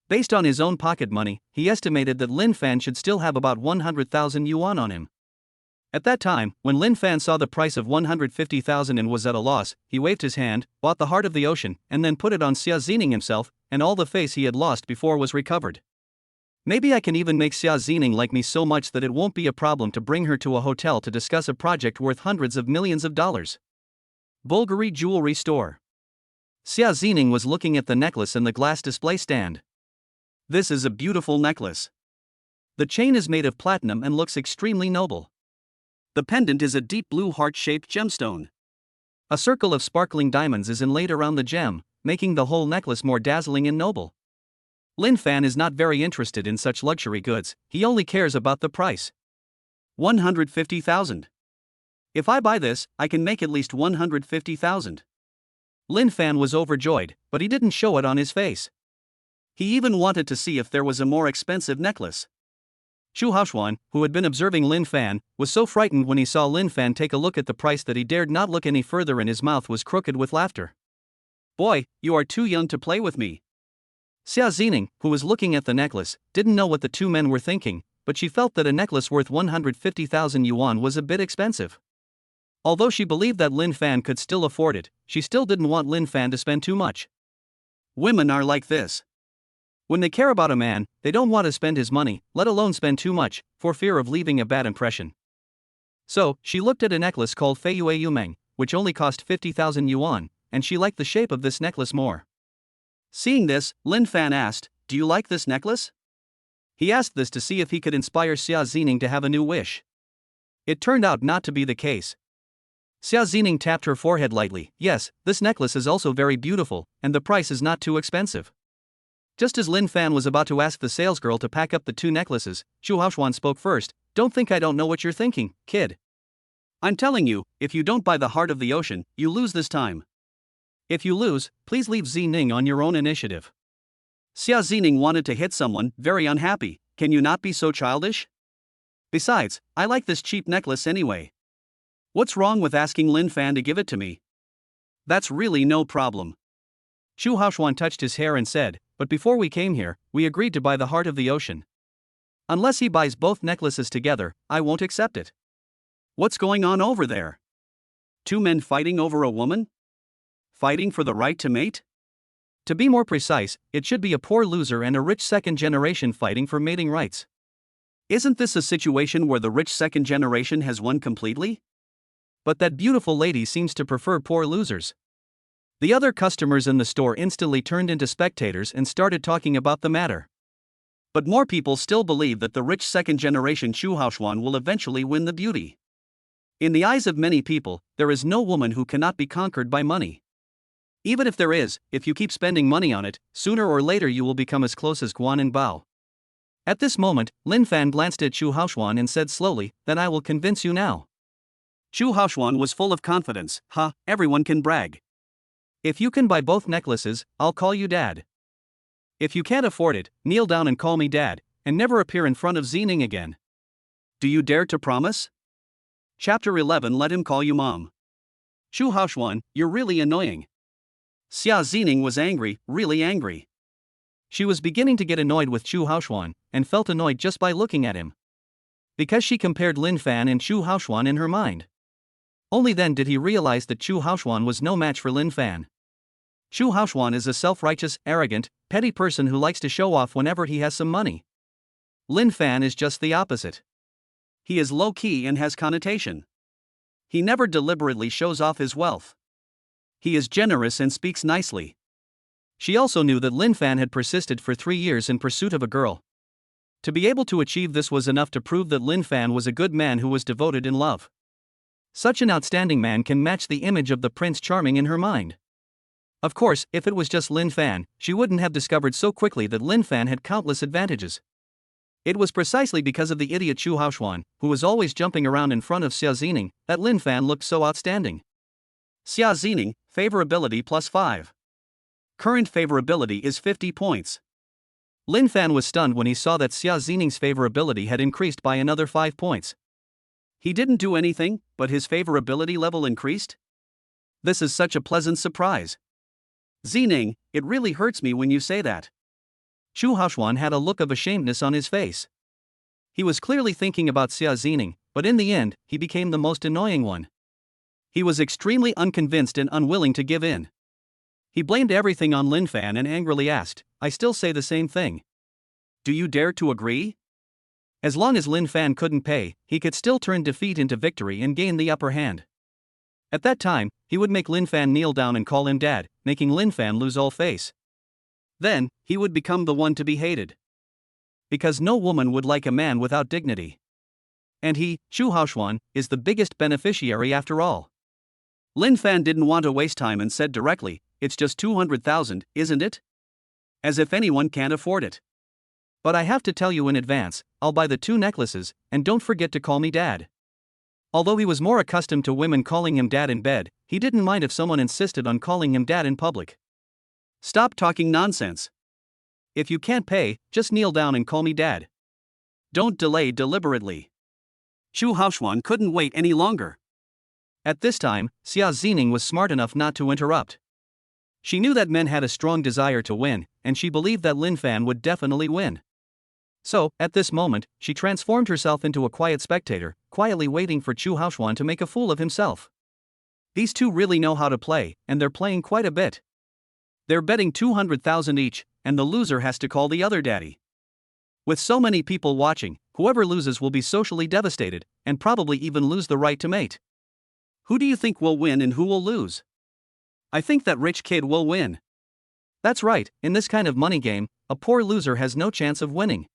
Based on his own pocket money, he estimated that Lin Fan should still have about 100,000 yuan on him. At that time, when Lin Fan saw the price of 150,000 and was at a loss, he waved his hand, bought the heart of the ocean, and then put it on Xia Xining himself, and all the face he had lost before was recovered. Maybe I can even make Xia Xining like me so much that it won't be a problem to bring her to a hotel to discuss a project worth hundreds of millions of dollars. Bulgari Jewelry Store. Xia Xining was looking at the necklace in the glass display stand. This is a beautiful necklace. The chain is made of platinum and looks extremely noble. The pendant is a deep blue heart-shaped gemstone. A circle of sparkling diamonds is inlaid around the gem, making the whole necklace more dazzling and noble. Lin Fan is not very interested in such luxury goods, he only cares about the price. 150,000. If I buy this, I can make at least 150,000. Lin Fan was overjoyed, but he didn't show it on his face. He even wanted to see if there was a more expensive necklace. Zhu Haoshuan, who had been observing Lin Fan, was so frightened when he saw Lin Fan take a look at the price that he dared not look any further and his mouth was crooked with laughter. "Boy, you are too young to play with me." Xia Xining, who was looking at the necklace, didn't know what the two men were thinking, but she felt that a necklace worth 150,000 yuan was a bit expensive. Although she believed that Lin Fan could still afford it, she still didn't want Lin Fan to spend too much. Women are like this. When they care about a man, they don't want to spend his money, let alone spend too much, for fear of leaving a bad impression. So, she looked at a necklace called Fei Yue Yumeng, which only cost 50,000 yuan, and she liked the shape of this necklace more. Seeing this, Lin Fan asked, "Do you like this necklace?" He asked this to see if he could inspire Xia Xining to have a new wish. It turned out not to be the case. Xia Xining tapped her forehead lightly. "Yes, this necklace is also very beautiful, and the price is not too expensive." Just as Lin Fan was about to ask the salesgirl to pack up the two necklaces, Zhu Haoshuan spoke first. "Don't think I don't know what you're thinking, kid. I'm telling you, if you don't buy the heart of the ocean, you lose this time. If you lose, please leave Xining on your own initiative." Xia Xining wanted to hit someone, very unhappy. "Can you not be so childish? Besides, I like this cheap necklace anyway. What's wrong with asking Lin Fan to give it to me? That's really no problem." Zhu Haoshuan touched his hair and said, "But before we came here, we agreed to buy the heart of the ocean. Unless he buys both necklaces together, I won't accept it." What's going on over there? Two men fighting over a woman? Fighting for the right to mate? To be more precise, it should be a poor loser and a rich second generation fighting for mating rights. Isn't this a situation where the rich second generation has won completely? But that beautiful lady seems to prefer poor losers. The other customers in the store instantly turned into spectators and started talking about the matter. But more people still believe that the rich second generation Zhu Haoshuan will eventually win the beauty. In the eyes of many people, there is no woman who cannot be conquered by money. Even if there is, if you keep spending money on it, sooner or later you will become as close as Guan and Bao. At this moment, Lin Fan glanced at Zhu Haoshuan and said slowly, "Then I will convince you now." Zhu Haoshuan was full of confidence. Everyone can brag. "If you can buy both necklaces, I'll call you Dad. If you can't afford it, kneel down and call me Dad, and never appear in front of Xining again. Do you dare to promise?" Chapter 11. Let him call you Mom. Zhu Haoshuan, you're really annoying. Xia Xining was angry, really angry. She was beginning to get annoyed with Zhu Haoshuan, and felt annoyed just by looking at him. Because she compared Lin Fan and Zhu Haoshuan in her mind. Only then did he realize that Zhu Haoshuan was no match for Lin Fan. Chu Haoxuan is a self-righteous, arrogant, petty person who likes to show off whenever he has some money. Lin Fan is just the opposite. He is low-key and has connotation. He never deliberately shows off his wealth. He is generous and speaks nicely. She also knew that Lin Fan had persisted for 3 years in pursuit of a girl. To be able to achieve this was enough to prove that Lin Fan was a good man who was devoted in love. Such an outstanding man can match the image of the Prince Charming in her mind. Of course, if it was just Lin Fan, she wouldn't have discovered so quickly that Lin Fan had countless advantages. It was precisely because of the idiot Chu Haoxuan, who was always jumping around in front of Xia Zining, that Lin Fan looked so outstanding. Xia Zining, favorability +5. Current favorability is 50 points. Lin Fan was stunned when he saw that Xia Zining's favorability had increased by another 5 points. He didn't do anything, but his favorability level increased? This is such a pleasant surprise. Zining, it really hurts me when you say that. Chu Haoxuan had a look of ashamedness on his face. He was clearly thinking about Xia Zining, but in the end, he became the most annoying one. He was extremely unconvinced and unwilling to give in. He blamed everything on Lin Fan and angrily asked, "I still say the same thing. Do you dare to agree?" As long as Lin Fan couldn't pay, he could still turn defeat into victory and gain the upper hand. At that time, he would make Lin Fan kneel down and call him dad, making Lin Fan lose all face. Then, he would become the one to be hated. Because no woman would like a man without dignity. And he, Chu Haoxuan, is the biggest beneficiary after all. Lin Fan didn't want to waste time and said directly, "It's just 200,000, isn't it? As if anyone can't afford it. But I have to tell you in advance, I'll buy the 2 necklaces, and don't forget to call me dad." Although he was more accustomed to women calling him dad in bed, he didn't mind if someone insisted on calling him dad in public. Stop talking nonsense. If you can't pay, just kneel down and call me dad. Don't delay deliberately. Chu Haoxuan couldn't wait any longer. At this time, Xia Zining was smart enough not to interrupt. She knew that men had a strong desire to win, and she believed that Lin Fan would definitely win. So, at this moment, she transformed herself into a quiet spectator, quietly waiting for Chu Haoxuan to make a fool of himself. These two really know how to play, and they're playing quite a bit. They're betting 200,000 each, and the loser has to call the other daddy. With so many people watching, whoever loses will be socially devastated, and probably even lose the right to mate. Who do you think will win and who will lose? I think that rich kid will win. That's right, in this kind of money game, a poor loser has no chance of winning.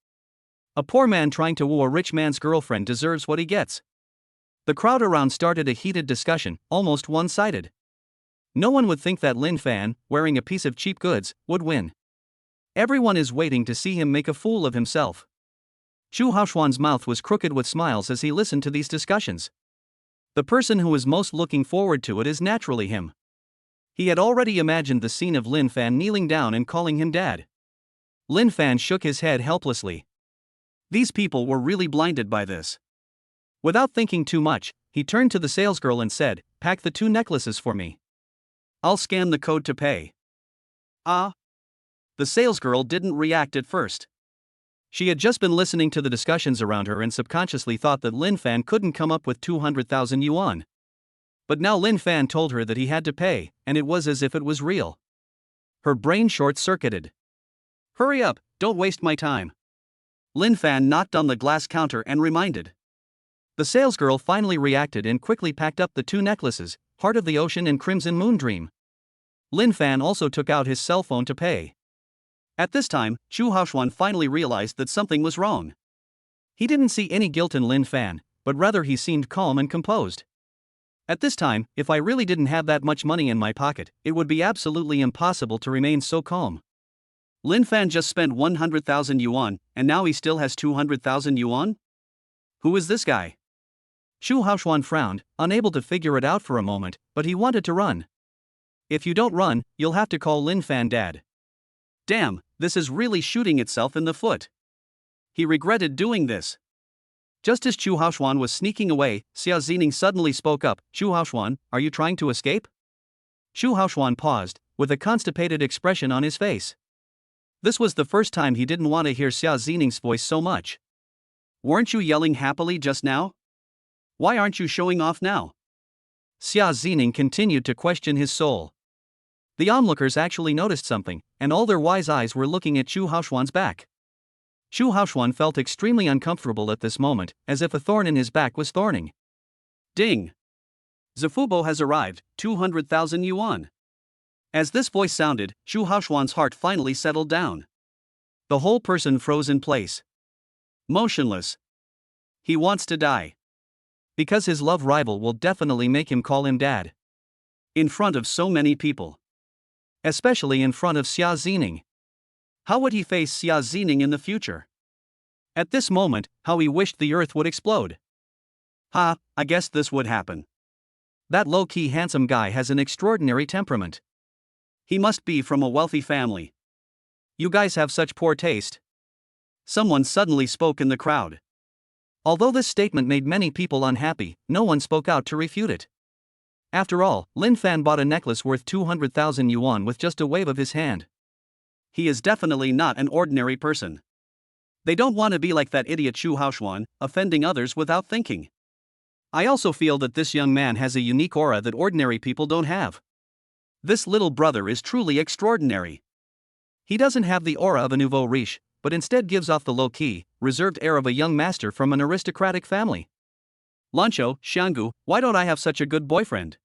A poor man trying to woo a rich man's girlfriend deserves what he gets. The crowd around started a heated discussion, almost one-sided. No one would think that Lin Fan, wearing a piece of cheap goods, would win. Everyone is waiting to see him make a fool of himself. Chu Haoxuan's mouth was crooked with smiles as he listened to these discussions. The person who is most looking forward to it is naturally him. He had already imagined the scene of Lin Fan kneeling down and calling him dad. Lin Fan shook his head helplessly. These people were really blinded by this. Without thinking too much, he turned to the salesgirl and said, "Pack the 2 necklaces for me. I'll scan the code to pay." Ah. The salesgirl didn't react at first. She had just been listening to the discussions around her and subconsciously thought that Lin Fan couldn't come up with 200,000 yuan. But now Lin Fan told her that he had to pay, and it was as if it was real. Her brain short-circuited. "Hurry up, don't waste my time." Lin Fan knocked on the glass counter and reminded. The salesgirl finally reacted and quickly packed up the 2 necklaces, Heart of the Ocean and Crimson Moon Dream. Lin Fan also took out his cell phone to pay. At this time, Chu Haoxuan finally realized that something was wrong. He didn't see any guilt in Lin Fan, but rather he seemed calm and composed. At this time, if I really didn't have that much money in my pocket, it would be absolutely impossible to remain so calm. Lin Fan just spent 100,000 yuan, and now he still has 200,000 yuan? Who is this guy? Chu Haoxuan frowned, unable to figure it out for a moment, but he wanted to run. If you don't run, you'll have to call Lin Fan dad. Damn, this is really shooting itself in the foot. He regretted doing this. Just as Chu Haoxuan was sneaking away, Xia Zining suddenly spoke up. "Chu Haoxuan, are you trying to escape?" Chu Haoxuan paused, with a constipated expression on his face. This was the first time he didn't want to hear Xia Zining's voice so much. "Weren't you yelling happily just now? Why aren't you showing off now?" Xia Zining continued to question his soul. The onlookers actually noticed something, and all their wise eyes were looking at Chu Haoxuan's back. Chu Haoxuan felt extremely uncomfortable at this moment, as if a thorn in his back was thorning. Ding! Zafubo has arrived, 200,000 yuan. As this voice sounded, Chu Haoxuan's heart finally settled down. The whole person froze in place. Motionless. He wants to die. Because his love rival will definitely make him call him dad. In front of so many people. Especially in front of Xia Zining. How would he face Xia Zining in the future? At this moment, how he wished the earth would explode. I guess this would happen. That low-key handsome guy has an extraordinary temperament. He must be from a wealthy family. You guys have such poor taste. Someone suddenly spoke in the crowd. Although this statement made many people unhappy, no one spoke out to refute it. After all, Lin Fan bought a necklace worth 200,000 yuan with just a wave of his hand. He is definitely not an ordinary person. They don't want to be like that idiot Chu Haoxuan, offending others without thinking. I also feel that this young man has a unique aura that ordinary people don't have. This little brother is truly extraordinary. He doesn't have the aura of a nouveau riche, but instead gives off the low-key, reserved air of a young master from an aristocratic family. Lancho, Xianggu, why don't I have such a good boyfriend?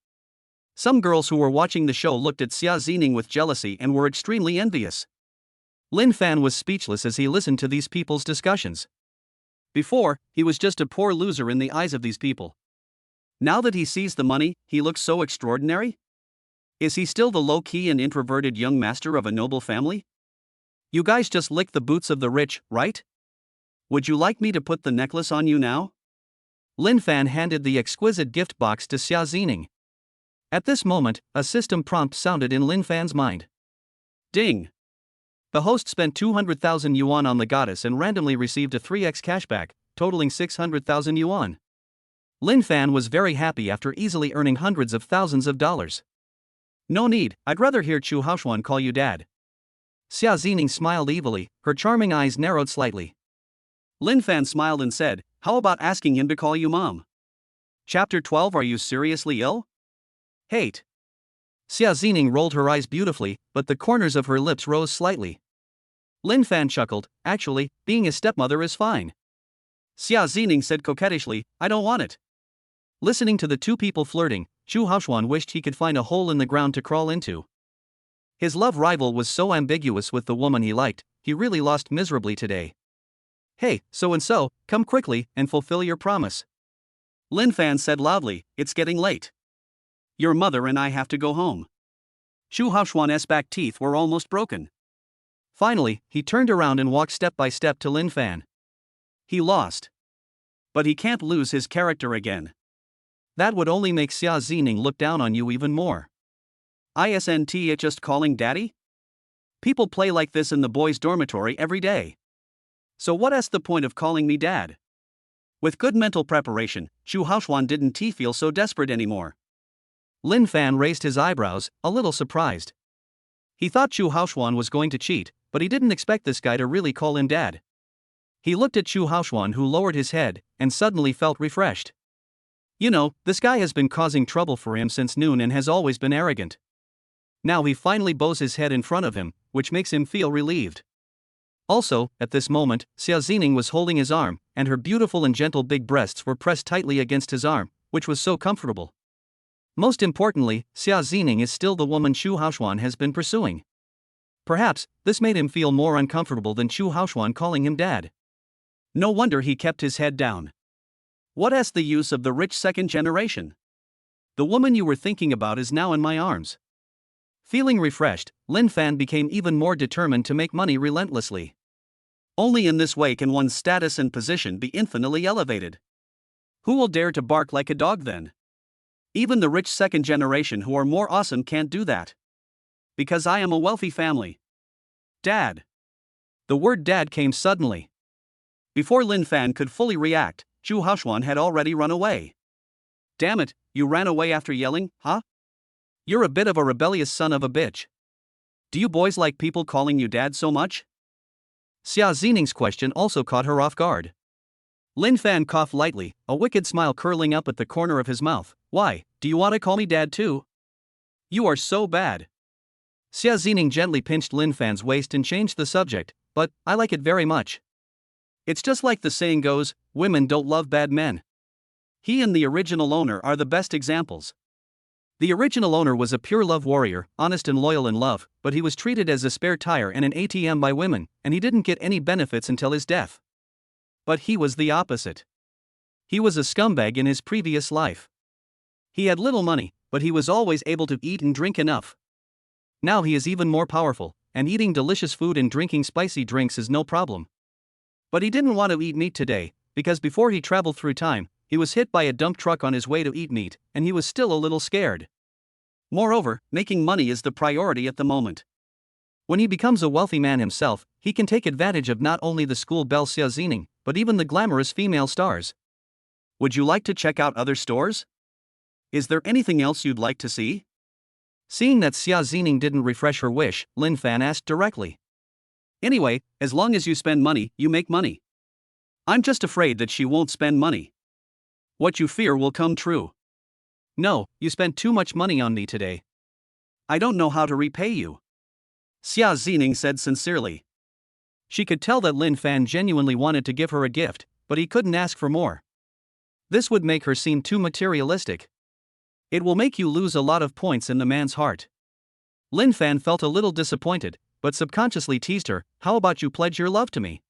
Some girls who were watching the show looked at Xia Zining with jealousy and were extremely envious. Lin Fan was speechless as he listened to these people's discussions. Before, he was just a poor loser in the eyes of these people. Now that he sees the money, he looks so extraordinary? Is he still the low-key and introverted young master of a noble family? You guys just lick the boots of the rich, right? Would you like me to put the necklace on you now? Lin Fan handed the exquisite gift box to Xia Zining. At this moment, a system prompt sounded in Lin Fan's mind. Ding! The host spent 200,000 yuan on the goddess and randomly received a 3x cashback, totaling 600,000 yuan. Lin Fan was very happy after easily earning hundreds of thousands of dollars. No need, I'd rather hear Chu Haoxuan call you dad. Xia Zining smiled evilly, her charming eyes narrowed slightly. Lin Fan smiled and said, how about asking him to call you mom? Chapter 12. Are you seriously ill? Hate. Xia Zining rolled her eyes beautifully, but the corners of her lips rose slightly. Lin Fan chuckled, actually, being a stepmother is fine. Xia Zining said coquettishly, I don't want it. Listening to the two people flirting, Chu Haoxuan wished he could find a hole in the ground to crawl into. His love rival was so ambiguous with the woman he liked, he really lost miserably today. Hey, so-and-so, come quickly and fulfill your promise. Lin Fan said loudly, it's getting late. Your mother and I have to go home. Chu Haoxuan's back teeth were almost broken. Finally, he turned around and walked step by step to Lin Fan. He lost. But he can't lose his character again. That would only make Xia Zining look down on you even more. Isn't it just calling daddy? People play like this in the boys' dormitory every day. So what's the point of calling me dad? With good mental preparation, Chu Haoxuan didn't feel so desperate anymore. Lin Fan raised his eyebrows, a little surprised. He thought Chu Haoxuan was going to cheat, but he didn't expect this guy to really call him dad. He looked at Chu Haoxuan, who lowered his head, and suddenly felt refreshed. You know, this guy has been causing trouble for him since noon and has always been arrogant. Now he finally bows his head in front of him, which makes him feel relieved. Also, at this moment, Xia Zining was holding his arm, and her beautiful and gentle big breasts were pressed tightly against his arm, which was so comfortable. Most importantly, Xia Zining is still the woman Chu Haoxuan has been pursuing. Perhaps, this made him feel more uncomfortable than Chu Haoxuan calling him dad. No wonder he kept his head down. What's the use of the rich second generation? The woman you were thinking about is now in my arms. Feeling refreshed, Lin Fan became even more determined to make money relentlessly. Only in this way can one's status and position be infinitely elevated. Who will dare to bark like a dog then? Even the rich second generation who are more awesome can't do that. Because I am a wealthy family. Dad. The word dad came suddenly. Before Lin Fan could fully react, Chu Haoxuan had already run away. Damn it, you ran away after yelling, huh? You're a bit of a rebellious son of a bitch. Do you boys like people calling you dad so much? Xia Zining's question also caught her off guard. Lin Fan coughed lightly, a wicked smile curling up at the corner of his mouth. Why, do you want to call me dad too? You are so bad. Xia Zining gently pinched Lin Fan's waist and changed the subject, but I like it very much. It's just like the saying goes, women don't love bad men. He and the original owner are the best examples. The original owner was a pure love warrior, honest and loyal in love, but he was treated as a spare tire and an ATM by women, and he didn't get any benefits until his death. But he was the opposite. He was a scumbag in his previous life. He had little money, but he was always able to eat and drink enough. Now he is even more powerful, and eating delicious food and drinking spicy drinks is no problem. But he didn't want to eat meat today, because before he traveled through time, he was hit by a dump truck on his way to eat meat, and he was still a little scared. Moreover, making money is the priority at the moment. When he becomes a wealthy man himself, he can take advantage of not only the school belle Xia Zining, but even the glamorous female stars. Would you like to check out other stores? Is there anything else you'd like to see? Seeing that Xia Zining didn't refresh her wish, Lin Fan asked directly. Anyway, as long as you spend money, you make money. I'm just afraid that she won't spend money. What you fear will come true. No, you spent too much money on me today. I don't know how to repay you. Xia Zining said sincerely. She could tell that Lin Fan genuinely wanted to give her a gift, but he couldn't ask for more. This would make her seem too materialistic. It will make you lose a lot of points in the man's heart. Lin Fan felt a little disappointed, but subconsciously teased her, how about you pledge your love to me?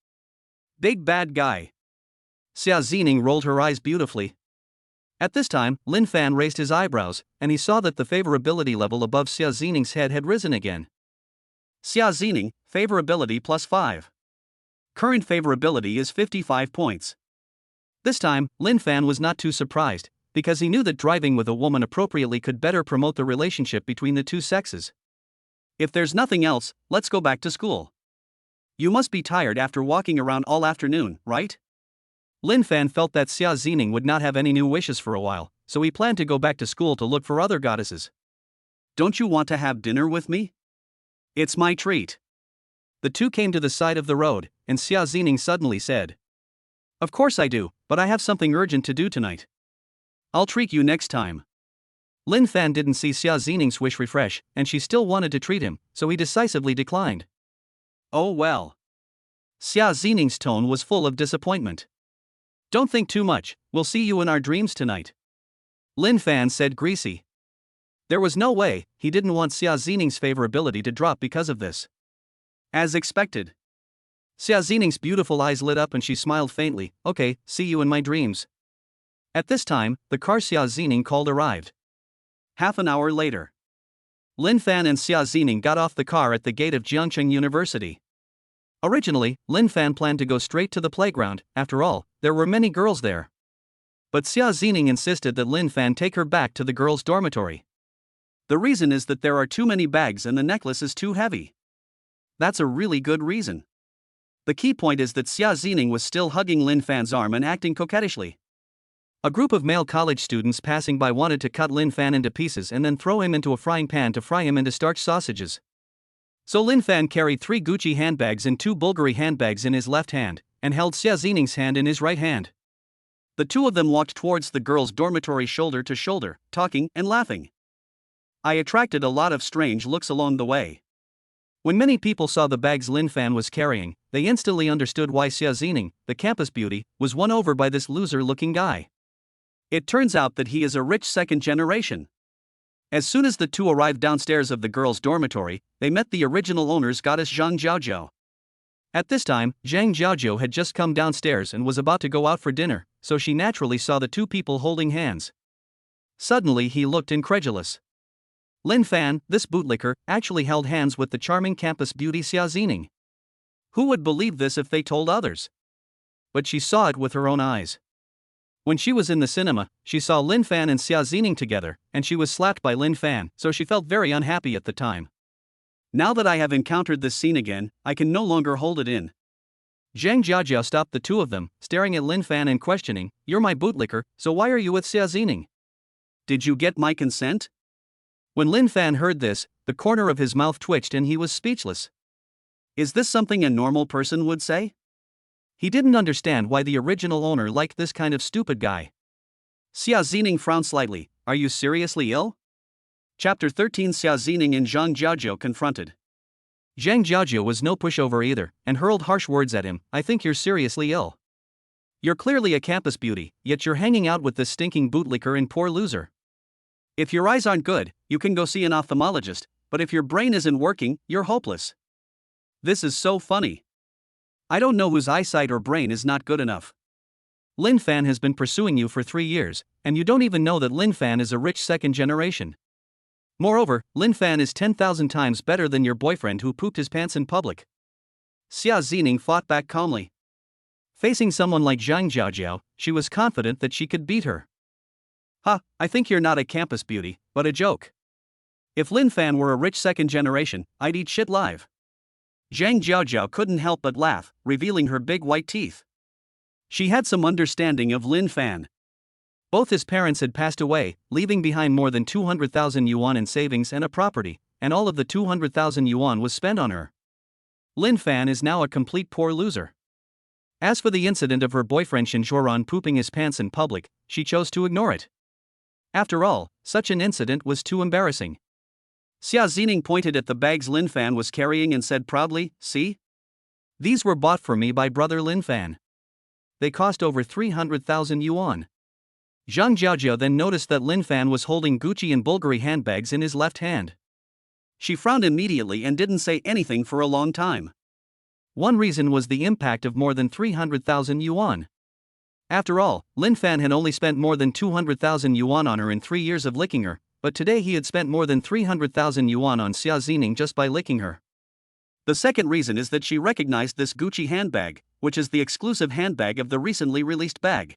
Big bad guy. Xia Zining rolled her eyes beautifully. At this time, Lin Fan raised his eyebrows, and he saw that the favorability level above Xia Zining's head had risen again. Xia Zining, favorability plus 5. Current favorability is 55 points. This time, Lin Fan was not too surprised, because he knew that driving with a woman appropriately could better promote the relationship between the two sexes. If there's nothing else, let's go back to school. You must be tired after walking around all afternoon, right? Lin Fan felt that Xia Zining would not have any new wishes for a while, so he planned to go back to school to look for other goddesses. Don't you want to have dinner with me? It's my treat. The two came to the side of the road, and Xia Zining suddenly said, Of course I do, but I have something urgent to do tonight. I'll treat you next time. Lin Fan didn't see Xia Zining's wish refresh, and she still wanted to treat him, so he decisively declined. Oh well. Xia Zining's tone was full of disappointment. Don't think too much, we'll see you in our dreams tonight. Lin Fan said greasy. There was no way, he didn't want Xia Zining's favorability to drop because of this. As expected. Xia Zining's beautiful eyes lit up and she smiled faintly, okay, see you in my dreams. At this time, the car Xia Zining called arrived. Half an hour later. Lin Fan and Xia Zining got off the car at the gate of Jiangcheng University. Originally, Lin Fan planned to go straight to the playground, after all, there were many girls there. But Xia Zining insisted that Lin Fan take her back to the girls' dormitory. The reason is that there are too many bags and the necklace is too heavy. That's a really good reason. The key point is that Xia Zining was still hugging Lin Fan's arm and acting coquettishly. A group of male college students passing by wanted to cut Lin Fan into pieces and then throw him into a frying pan to fry him into starch sausages. So Lin Fan carried 3 Gucci handbags and 2 Bulgari handbags in his left hand, and held Xia Zining's hand in his right hand. The two of them walked towards the girls' dormitory shoulder to shoulder, talking and laughing. I attracted a lot of strange looks along the way. When many people saw the bags Lin Fan was carrying, they instantly understood why Xia Zining, the campus beauty, was won over by this loser-looking guy. It turns out that he is a rich second generation. As soon as the two arrived downstairs of the girls' dormitory, they met the original owner's goddess Zhang Jiaojiao. At this time, Zhang Jiaojiao had just come downstairs and was about to go out for dinner, so she naturally saw the two people holding hands. Suddenly he looked incredulous. Lin Fan, this bootlicker, actually held hands with the charming campus beauty Xia Zining. Who would believe this if they told others? But she saw it with her own eyes. When she was in the cinema, she saw Lin Fan and Xia Zining together, and she was slapped by Lin Fan, so she felt very unhappy at the time. Now that I have encountered this scene again, I can no longer hold it in. Zhang Jiajiao stopped the two of them, staring at Lin Fan and questioning, You're my bootlicker, so why are you with Xia Zining? Did you get my consent? When Lin Fan heard this, the corner of his mouth twitched and he was speechless. Is this something a normal person would say? He didn't understand why the original owner liked this kind of stupid guy. Xia Zining frowned slightly. Are you seriously ill? Chapter 13 Xia Zining and Zhang Jiajiu confronted. Zhang Jiajiu was no pushover either, and hurled harsh words at him. I think you're seriously ill. You're clearly a campus beauty, yet you're hanging out with this stinking bootlicker and poor loser. If your eyes aren't good, you can go see an ophthalmologist, but if your brain isn't working, you're hopeless. This is so funny. I don't know whose eyesight or brain is not good enough. Lin Fan has been pursuing you for 3 years, and you don't even know that Lin Fan is a rich second generation. Moreover, Lin Fan is 10,000 times better than your boyfriend who pooped his pants in public. Xia Zining fought back calmly. Facing someone like Zhang Jiajiu, she was confident that she could beat her. I think you're not a campus beauty, but a joke. If Lin Fan were a rich second generation, I'd eat shit live. Zhang Jiajiu couldn't help but laugh, revealing her big white teeth. She had some understanding of Lin Fan. Both his parents had passed away, leaving behind more than 200,000 yuan in savings and a property, and all of the 200,000 yuan was spent on her. Lin Fan is now a complete poor loser. As for the incident of her boyfriend Shen Zhuoran pooping his pants in public, she chose to ignore it. After all, such an incident was too embarrassing. Xia Zining pointed at the bags Lin Fan was carrying and said proudly, "See? These were bought for me by brother Lin Fan. They cost over 300,000 yuan. Zhang Jiajiu then noticed that Lin Fan was holding Gucci and Bulgari handbags in his left hand. She frowned immediately and didn't say anything for a long time. One reason was the impact of more than 300,000 yuan. After all, Lin Fan had only spent more than 200,000 yuan on her in 3 years of licking her, but today he had spent more than 300,000 yuan on Xia Zining just by licking her. The second reason is that she recognized this Gucci handbag, which is the exclusive handbag of the recently released bag.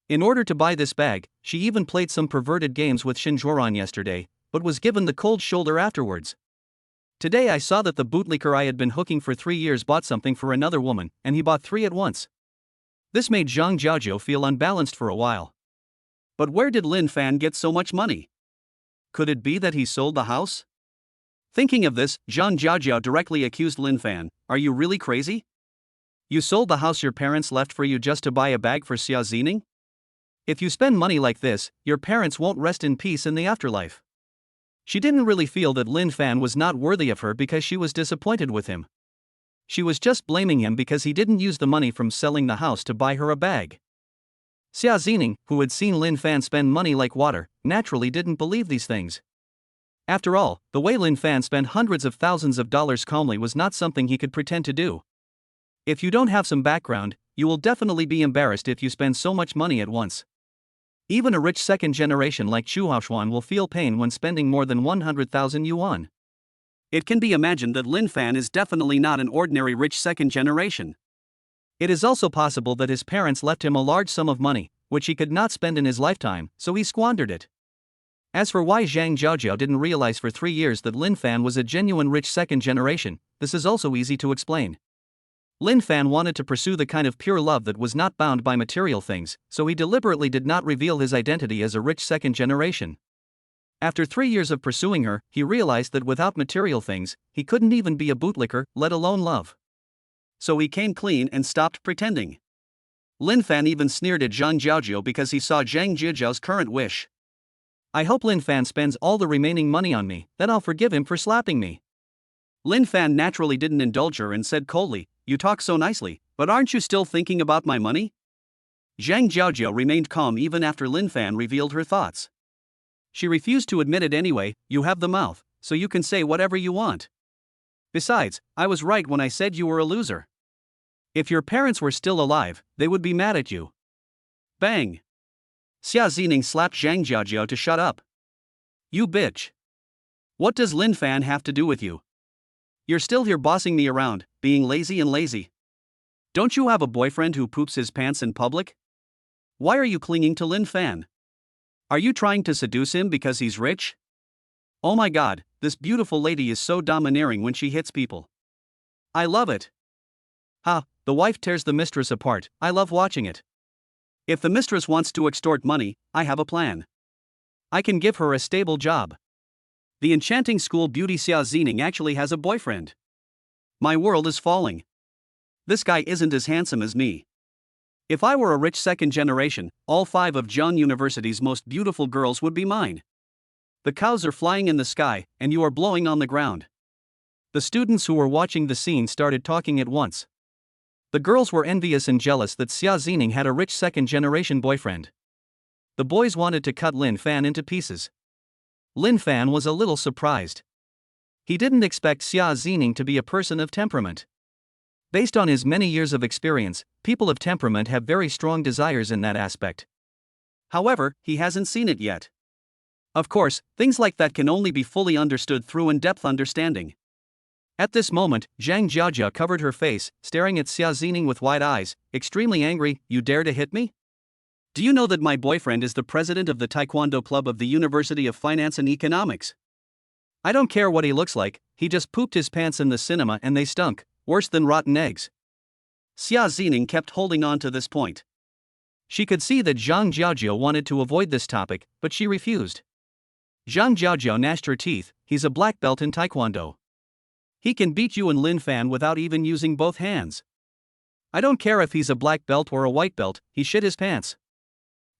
In order to buy this bag, she even played some perverted games with Shen Zhuoran yesterday, but was given the cold shoulder afterwards. Today I saw that the bootlicker I had been hooking for 3 years bought something for another woman, and he bought 3 at once. This made Zhang Jiajiu feel unbalanced for a while. But where did Lin Fan get so much money? Could it be that he sold the house? Thinking of this, Zhang Jiajiu directly accused Lin Fan, "Are you really crazy? You sold the house your parents left for you just to buy a bag for Xia Zining? If you spend money like this, your parents won't rest in peace in the afterlife." She didn't really feel that Lin Fan was not worthy of her because she was disappointed with him. She was just blaming him because he didn't use the money from selling the house to buy her a bag. Xia Zining, who had seen Lin Fan spend money like water, naturally didn't believe these things. After all, the way Lin Fan spent hundreds of thousands of dollars calmly was not something he could pretend to do. If you don't have some background, you will definitely be embarrassed if you spend so much money at once. Even a rich second generation like Chu Haoshuan will feel pain when spending more than 100,000 yuan. It can be imagined that Lin Fan is definitely not an ordinary rich second generation. It is also possible that his parents left him a large sum of money, which he could not spend in his lifetime, so he squandered it. As for why Zhang Jiajiu didn't realize for 3 years that Lin Fan was a genuine rich second generation, this is also easy to explain. Lin Fan wanted to pursue the kind of pure love that was not bound by material things, so he deliberately did not reveal his identity as a rich second generation. After 3 years of pursuing her, he realized that without material things, he couldn't even be a bootlicker, let alone love. So he came clean and stopped pretending. Lin Fan even sneered at Zhang Jiajiu because he saw Zhang Jiajiu's current wish. "I hope Lin Fan spends all the remaining money on me, then I'll forgive him for slapping me." Lin Fan naturally didn't indulge her and said coldly, "You talk so nicely, but aren't you still thinking about my money?" Zhang Jiajiu remained calm even after Lin Fan revealed her thoughts. She refused to admit it anyway. "You have the mouth, so you can say whatever you want. Besides, I was right when I said you were a loser. If your parents were still alive, they would be mad at you." Bang! Xia Zining slapped Zhang Jiajiu to shut up. "You bitch. What does Lin Fan have to do with you? You're still here bossing me around, being lazy and lazy. Don't you have a boyfriend who poops his pants in public? Why are you clinging to Lin Fan? Are you trying to seduce him because he's rich? Oh my god, this beautiful lady is so domineering when she hits people. I love it. The wife tears the mistress apart. I love watching it. If the mistress wants to extort money, I have a plan. I can give her a stable job. The enchanting school beauty Xia Zining actually has a boyfriend. My world is falling. This guy isn't as handsome as me. If I were a rich second generation, all 5 of Zhang University's most beautiful girls would be mine. The cows are flying in the sky, and you are blowing on the ground. The students who were watching the scene started talking at once. The girls were envious and jealous that Xia Zining had a rich second-generation boyfriend. The boys wanted to cut Lin Fan into pieces. Lin Fan was a little surprised. He didn't expect Xia Zining to be a person of temperament. Based on his many years of experience, people of temperament have very strong desires in that aspect. However, he hasn't seen it yet. Of course, things like that can only be fully understood through in-depth understanding. At this moment, Zhang Jiajia covered her face, staring at Xia Zining with wide eyes, extremely angry. You dare to hit me? Do you know that my boyfriend is the president of the Taekwondo Club of the University of Finance and Economics? I don't care what he looks like, he just pooped his pants in the cinema and they stunk, worse than rotten eggs. Xia Zining kept holding on to this point. She could see that Zhang Jiajia wanted to avoid this topic, but she refused. Zhang Jiajia gnashed her teeth. He's a black belt in Taekwondo. He can beat you and Lin Fan without even using both hands. I don't care if he's a black belt or a white belt, he shit his pants.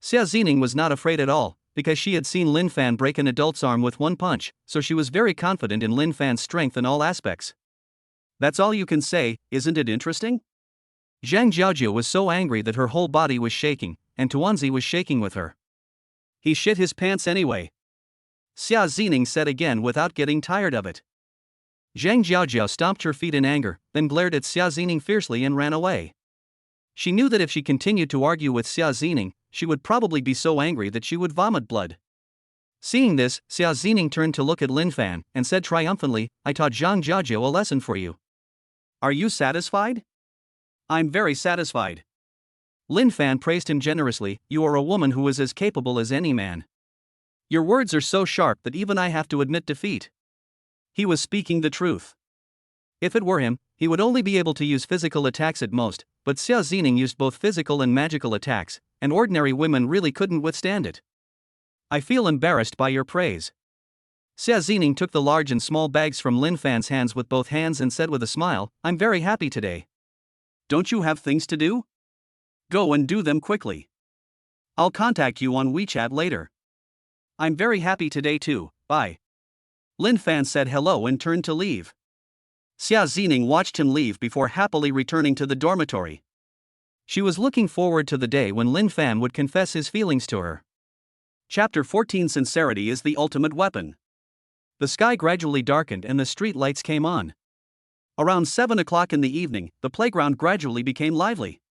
Xia Zining was not afraid at all, because she had seen Lin Fan break an adult's arm with one punch, so she was very confident in Lin Fan's strength in all aspects. That's all you can say, isn't it interesting? Zhang Jiajia was so angry that her whole body was shaking, and Tuanzi was shaking with her. He shit his pants anyway, Xia Zining said again without getting tired of it. Zhang Jiajia stomped her feet in anger, then glared at Xia Zining fiercely and ran away. She knew that if she continued to argue with Xia Zining, she would probably be so angry that she would vomit blood. Seeing this, Xia Zining turned to look at Lin Fan and said triumphantly, I taught Zhang Jiajia a lesson for you. Are you satisfied? I'm very satisfied. Lin Fan praised him generously. You are a woman who is as capable as any man. Your words are so sharp that even I have to admit defeat. He was speaking the truth. If it were him, he would only be able to use physical attacks at most, but Xia Zining used both physical and magical attacks, and ordinary women really couldn't withstand it. I feel embarrassed by your praise. Xia Zining took the large and small bags from Lin Fan's hands with both hands and said with a smile, I'm very happy today. Don't you have things to do? Go and do them quickly. I'll contact you on WeChat later. I'm very happy today too, bye. Lin Fan said hello and turned to leave. Xia Zining watched him leave before happily returning to the dormitory. She was looking forward to the day when Lin Fan would confess his feelings to her. Chapter 14 Sincerity is the ultimate weapon. The sky gradually darkened and the street lights came on. Around 7 o'clock in the evening, the playground gradually became lively.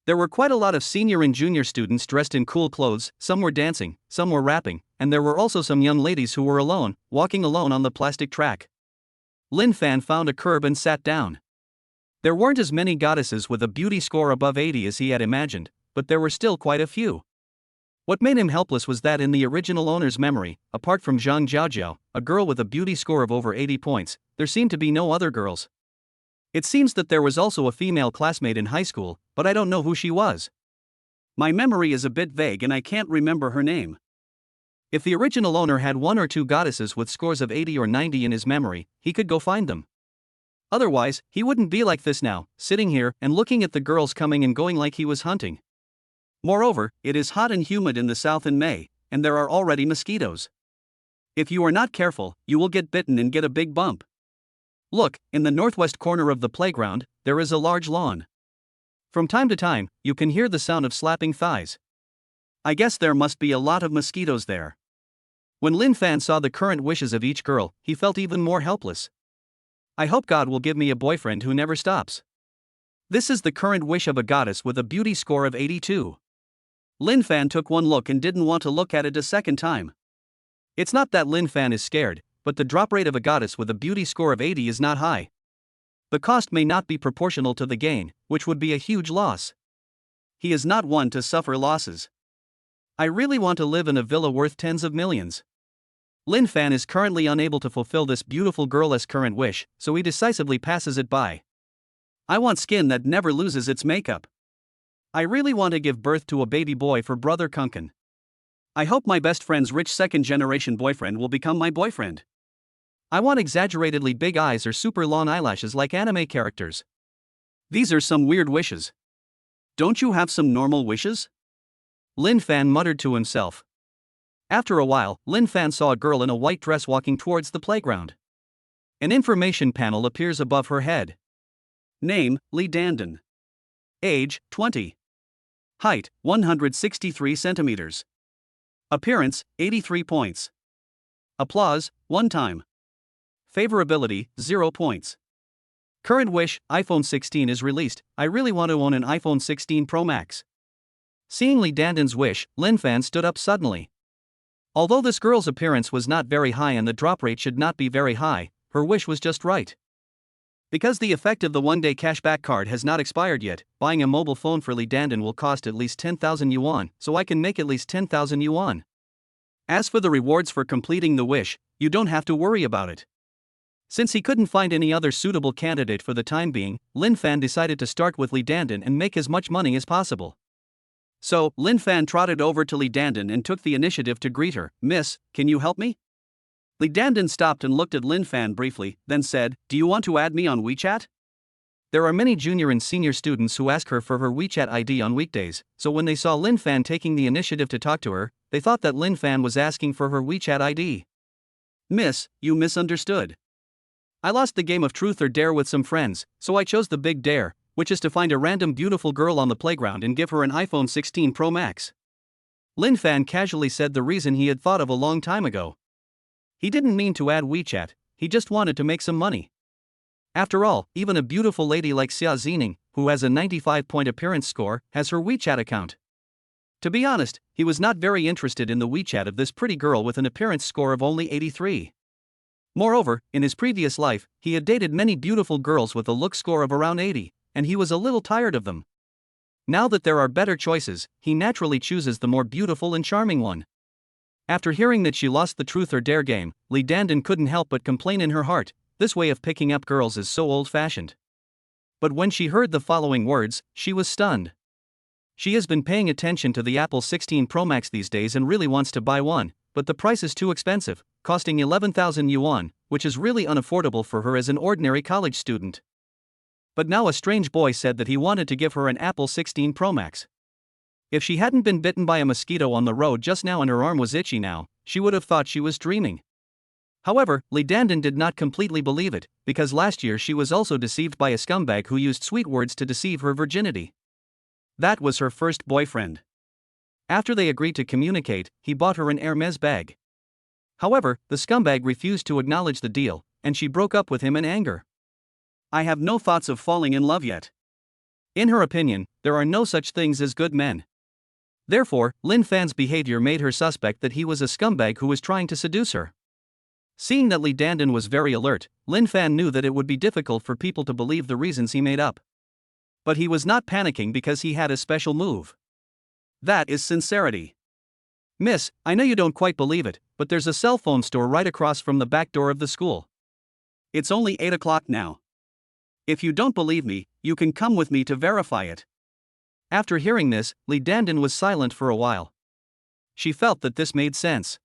There were quite a lot of senior and junior students dressed in cool clothes, some were dancing, some were rapping, and there were also some young ladies who were alone, walking alone on the plastic track. Lin Fan found a curb and sat down. There weren't as many goddesses with a beauty score above 80 as he had imagined, but there were still quite a few. What made him helpless was that in the original owner's memory, apart from Zhang Jiajiao, a girl with a beauty score of over 80 points, there seemed to be no other girls. It seems that there was also a female classmate in high school, but I don't know who she was. My memory is a bit vague and I can't remember her name. If the original owner had one or two goddesses with scores of 80 or 90 in his memory, he could go find them. Otherwise, he wouldn't be like this now, sitting here and looking at the girls coming and going like he was hunting. Moreover, it is hot and humid in the south in May, and there are already mosquitoes. If you are not careful, you will get bitten and get a big bump. Look, in the northwest corner of the playground, there is a large lawn. From time to time, you can hear the sound of slapping thighs. I guess there must be a lot of mosquitoes there. When Lin Fan saw the current wishes of each girl, he felt even more helpless. I hope God will give me a boyfriend who never stops. This is the current wish of a goddess with a beauty score of 82. Lin Fan took one look and didn't want to look at it a second time. It's not that Lin Fan is scared, but the drop rate of a goddess with a beauty score of 80 is not high. The cost may not be proportional to the gain, which would be a huge loss. He is not one to suffer losses. I really want to live in a villa worth tens of millions. Lin Fan is currently unable to fulfill this beautiful girl's current wish, so he decisively passes it by. I want skin that never loses its makeup. I really want to give birth to a baby boy for Brother Kunken. I hope my best friend's rich second-generation boyfriend will become my boyfriend. I want exaggeratedly big eyes or super long eyelashes like anime characters. These are some weird wishes. Don't you have some normal wishes? Lin Fan muttered to himself. After a while, Lin Fan saw a girl in a white dress walking towards the playground. An information panel appears above her head. Name, Lee Dandon. Age, 20. Height, 163 centimeters. Appearance, 83 points. Applause, 1 time. Favorability, 0 points. Current wish, iPhone 16 is released. I really want to own an iPhone 16 Pro Max. Seeing Lee Dandon's wish, Lin Fan stood up suddenly. Although this girl's appearance was not very high and the drop rate should not be very high, her wish was just right. Because the effect of the one-day cashback card has not expired yet, buying a mobile phone for Lee Dandon will cost at least 10,000 yuan, so I can make at least 10,000 yuan. As for the rewards for completing the wish, you don't have to worry about it. Since he couldn't find any other suitable candidate for the time being, Lin Fan decided to start with Lee Dandon and make as much money as possible. So, Lin Fan trotted over to Lee Dandon and took the initiative to greet her. "Miss, can you help me?" Lee Dandon stopped and looked at Lin Fan briefly, then said, "Do you want to add me on WeChat?" There are many junior and senior students who ask her for her WeChat ID on weekdays, so when they saw Lin Fan taking the initiative to talk to her, they thought that Lin Fan was asking for her WeChat ID. "Miss, you misunderstood. I lost the game of truth or dare with some friends, so I chose the big dare, which is to find a random beautiful girl on the playground and give her an iPhone 16 Pro Max." Lin Fan casually said the reason he had thought of a long time ago. He didn't mean to add WeChat, he just wanted to make some money. After all, even a beautiful lady like Xia Zining, who has a 95-point appearance score, has her WeChat account. To be honest, he was not very interested in the WeChat of this pretty girl with an appearance score of only 83. Moreover, in his previous life, he had dated many beautiful girls with a look score of around 80, and he was a little tired of them. Now that there are better choices, he naturally chooses the more beautiful and charming one. After hearing that she lost the truth or dare game, Lee Dandon couldn't help but complain in her heart, "This way of picking up girls is so old-fashioned." But when she heard the following words, she was stunned. She has been paying attention to the Apple 16 Pro Max these days and really wants to buy one, but the price is too expensive, costing 11,000 yuan, which is really unaffordable for her as an ordinary college student. But now a strange boy said that he wanted to give her an Apple 16 Pro Max. If she hadn't been bitten by a mosquito on the road just now and her arm was itchy now, she would have thought she was dreaming. However, Lee Dandon did not completely believe it, because last year she was also deceived by a scumbag who used sweet words to deceive her virginity. That was her first boyfriend. After they agreed to communicate, he bought her an Hermes bag. However, the scumbag refused to acknowledge the deal, and she broke up with him in anger. "I have no thoughts of falling in love yet." In her opinion, there are no such things as good men. Therefore, Lin Fan's behavior made her suspect that he was a scumbag who was trying to seduce her. Seeing that Lee Dandon was very alert, Lin Fan knew that it would be difficult for people to believe the reasons he made up. But he was not panicking because he had a special move. That is sincerity. "Miss, I know you don't quite believe it, but there's a cell phone store right across from the back door of the school. It's only 8 o'clock now. If you don't believe me, you can come with me to verify it." After hearing this, Lee Dandon was silent for a while. She felt that this made sense.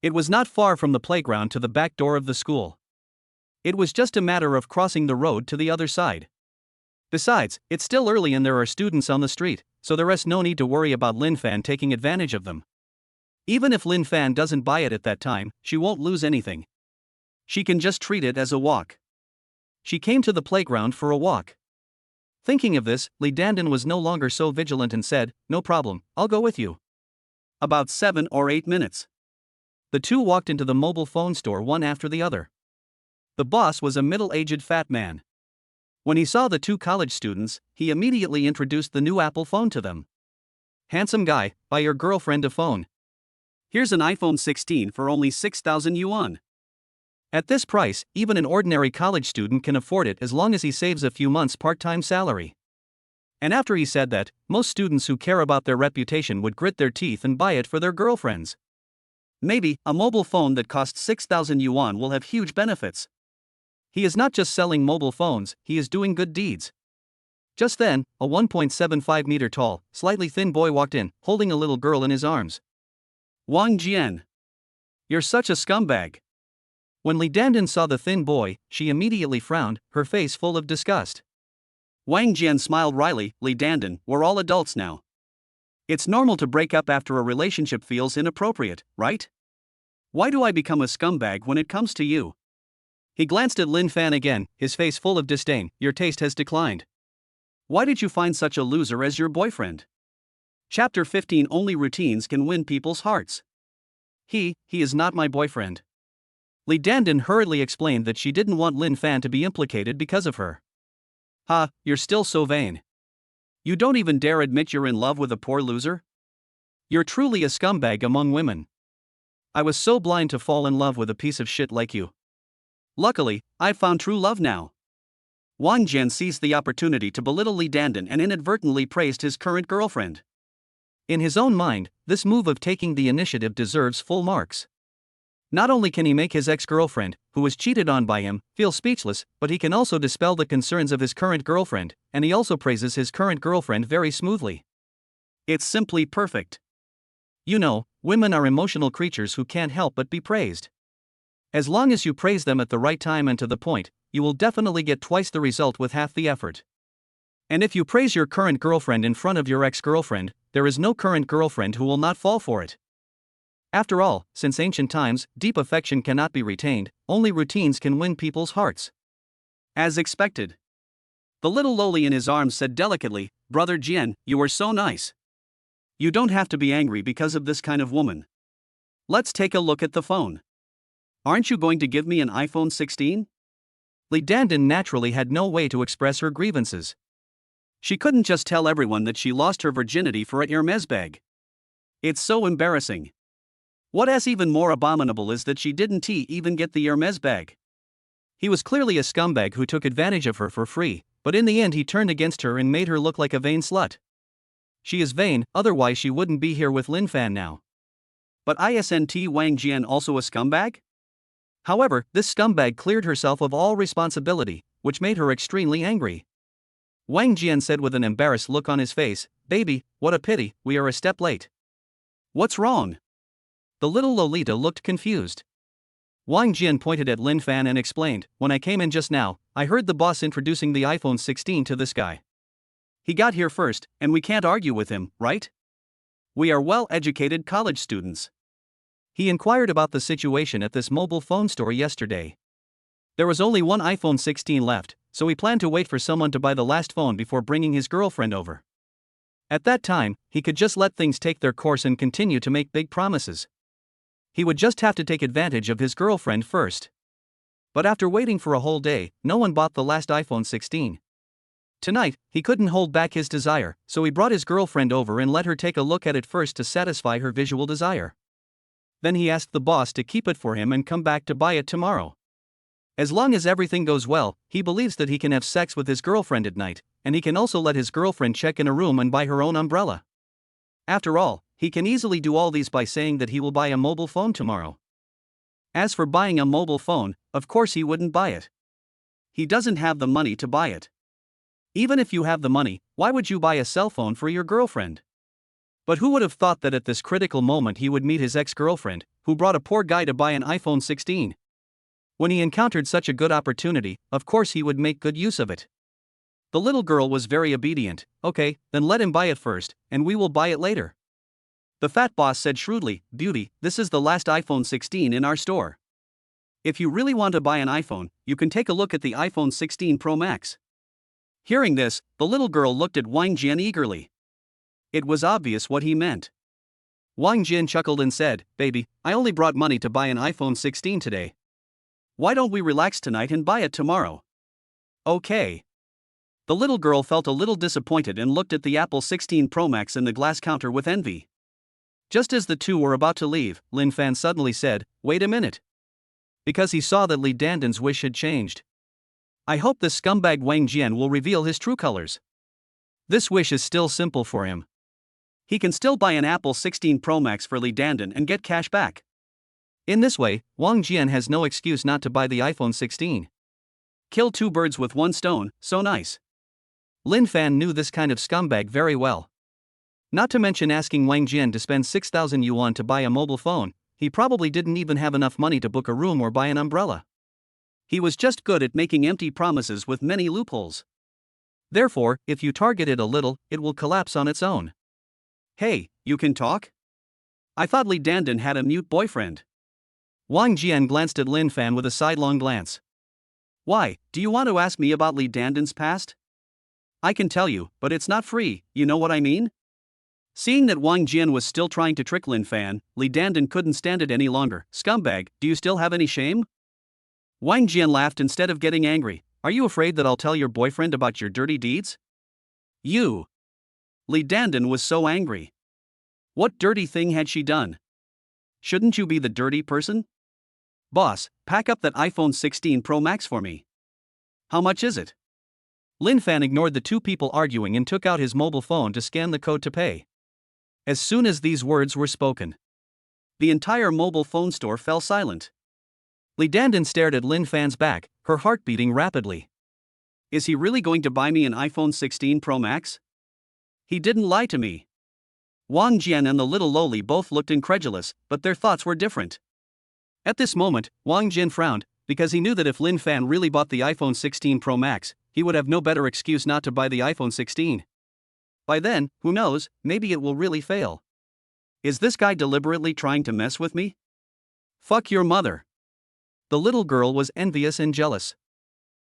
It was not far from the playground to the back door of the school. It was just a matter of crossing the road to the other side. Besides, it's still early and there are students on the street, so there is no need to worry about Lin Fan taking advantage of them. Even if Lin Fan doesn't buy it at that time, she won't lose anything. She can just treat it as a walk. She came to the playground for a walk. Thinking of this, Lee Dandon was no longer so vigilant and said, "No problem, I'll go with you." About 7 or 8 minutes. The two walked into the mobile phone store one after the other. The boss was a middle-aged fat man. When he saw the two college students, he immediately introduced the new Apple phone to them. "Handsome guy, buy your girlfriend a phone. Here's an iPhone 16 for only 6,000 yuan. At this price, even an ordinary college student can afford it as long as he saves a few months' part-time salary." And after he said that, most students who care about their reputation would grit their teeth and buy it for their girlfriends. Maybe, a mobile phone that costs 6,000 yuan will have huge benefits. He is not just selling mobile phones, he is doing good deeds. Just then, a 1.75 meter tall, slightly thin boy walked in, holding a little girl in his arms. "Wang Jian. You're such a scumbag." When Lee Dandon saw the thin boy, she immediately frowned, her face full of disgust. Wang Jian smiled wryly. "Lee Dandon, we're all adults now. It's normal to break up after a relationship feels inappropriate, right? Why do I become a scumbag when it comes to you? He glanced at Lin Fan again, his face full of disdain. Your taste has declined. Why did you find such a loser as your boyfriend? Chapter 15. Only routines can win people's hearts. He is not my boyfriend. Li Dandan hurriedly explained that she didn't want Lin Fan to be implicated because of her. Ha, you're still so vain. You don't even dare admit you're in love with a poor loser? You're truly a scumbag among women. I was so blind to fall in love with a piece of shit like you. Luckily, I've found true love now. Wang Jian seized the opportunity to belittle Li Dandan and inadvertently praised his current girlfriend. In his own mind, this move of taking the initiative deserves full marks. Not only can he make his ex-girlfriend, who was cheated on by him, feel speechless, but he can also dispel the concerns of his current girlfriend, and he also praises his current girlfriend very smoothly. It's simply perfect. You know, women are emotional creatures who can't help but be praised. As long as you praise them at the right time and to the point, you will definitely get twice the result with half the effort. And if you praise your current girlfriend in front of your ex-girlfriend, there is no current girlfriend who will not fall for it. After all, since ancient times, deep affection cannot be retained, only routines can win people's hearts. As expected. The little loli in his arms said delicately, Brother Jian, you are so nice. You don't have to be angry because of this kind of woman. Let's take a look at the phone. Aren't you going to give me an iPhone 16? Li Dandan naturally had no way to express her grievances. She couldn't just tell everyone that she lost her virginity for a Hermes bag. It's so embarrassing. What is even more abominable is that she didn't even get the Hermes bag. He was clearly a scumbag who took advantage of her for free, but in the end he turned against her and made her look like a vain slut. She is vain, otherwise she wouldn't be here with Lin Fan now. But isn't Wang Jian also a scumbag? However, this scumbag cleared herself of all responsibility, which made her extremely angry. Wang Jian said with an embarrassed look on his face, Baby, what a pity, we are a step late. What's wrong? The little Lolita looked confused. Wang Jian pointed at Lin Fan and explained, When I came in just now, I heard the boss introducing the iPhone 16 to this guy. He got here first, and we can't argue with him, right? We are well-educated college students. He inquired about the situation at this mobile phone store yesterday. There was only one iPhone 16 left, so he planned to wait for someone to buy the last phone before bringing his girlfriend over. At that time, he could just let things take their course and continue to make big promises. He would just have to take advantage of his girlfriend first. But after waiting for a whole day, no one bought the last iPhone 16. Tonight, he couldn't hold back his desire, so he brought his girlfriend over and let her take a look at it first to satisfy her visual desire. Then he asked the boss to keep it for him and come back to buy it tomorrow. As long as everything goes well, he believes that he can have sex with his girlfriend at night, and he can also let his girlfriend check in a room and buy her own umbrella. After all, he can easily do all these by saying that he will buy a mobile phone tomorrow. As for buying a mobile phone, of course he wouldn't buy it. He doesn't have the money to buy it. Even if you have the money, why would you buy a cell phone for your girlfriend? But who would have thought that at this critical moment he would meet his ex-girlfriend, who brought a poor guy to buy an iPhone 16? When he encountered such a good opportunity, of course he would make good use of it. The little girl was very obedient. Okay, then let him buy it first, and we will buy it later. The fat boss said shrewdly, Beauty, this is the last iPhone 16 in our store. If you really want to buy an iPhone, you can take a look at the iPhone 16 Pro Max. Hearing this, the little girl looked at Wang Jian eagerly. It was obvious what he meant. Wang Jian chuckled and said, Baby, I only brought money to buy an iPhone 16 today. Why don't we relax tonight and buy it tomorrow? Okay. The little girl felt a little disappointed and looked at the Apple 16 Pro Max in the glass counter with envy. Just as the two were about to leave, Lin Fan suddenly said, Wait a minute. Because he saw that Li Dandan's wish had changed. I hope this scumbag Wang Jian will reveal his true colors. This wish is still simple for him. He can still buy an Apple 16 Pro Max for Li Dandan and get cash back. In this way, Wang Jian has no excuse not to buy the iPhone 16. Kill two birds with one stone, so nice. Lin Fan knew this kind of scumbag very well. Not to mention asking Wang Jian to spend 6,000 yuan to buy a mobile phone, he probably didn't even have enough money to book a room or buy an umbrella. He was just good at making empty promises with many loopholes. Therefore, if you target it a little, it will collapse on its own. Hey, you can talk? I thought Li Dandan had a mute boyfriend. Wang Jian glanced at Lin Fan with a sidelong glance. Why, do you want to ask me about Li Dandan's past? I can tell you, but it's not free, you know what I mean? Seeing that Wang Jian was still trying to trick Lin Fan, Li Dandan couldn't stand it any longer. Scumbag, do you still have any shame? Wang Jian laughed instead of getting angry. Are you afraid that I'll tell your boyfriend about your dirty deeds? You. Li Dandan was so angry. What dirty thing had she done? Shouldn't you be the dirty person? Boss, pack up that iPhone 16 Pro Max for me. How much is it? Lin Fan ignored the two people arguing and took out his mobile phone to scan the code to pay. As soon as these words were spoken, the entire mobile phone store fell silent. Li Dandan stared at Lin Fan's back, her heart beating rapidly. Is he really going to buy me an iPhone 16 Pro Max? He didn't lie to me. Wang Jian and the little lowly both looked incredulous, but their thoughts were different. At this moment, Wang Jian frowned, because he knew that if Lin Fan really bought the iPhone 16 Pro Max, he would have no better excuse not to buy the iPhone 16. By then, who knows, maybe it will really fail. Is this guy deliberately trying to mess with me? Fuck your mother. The little girl was envious and jealous.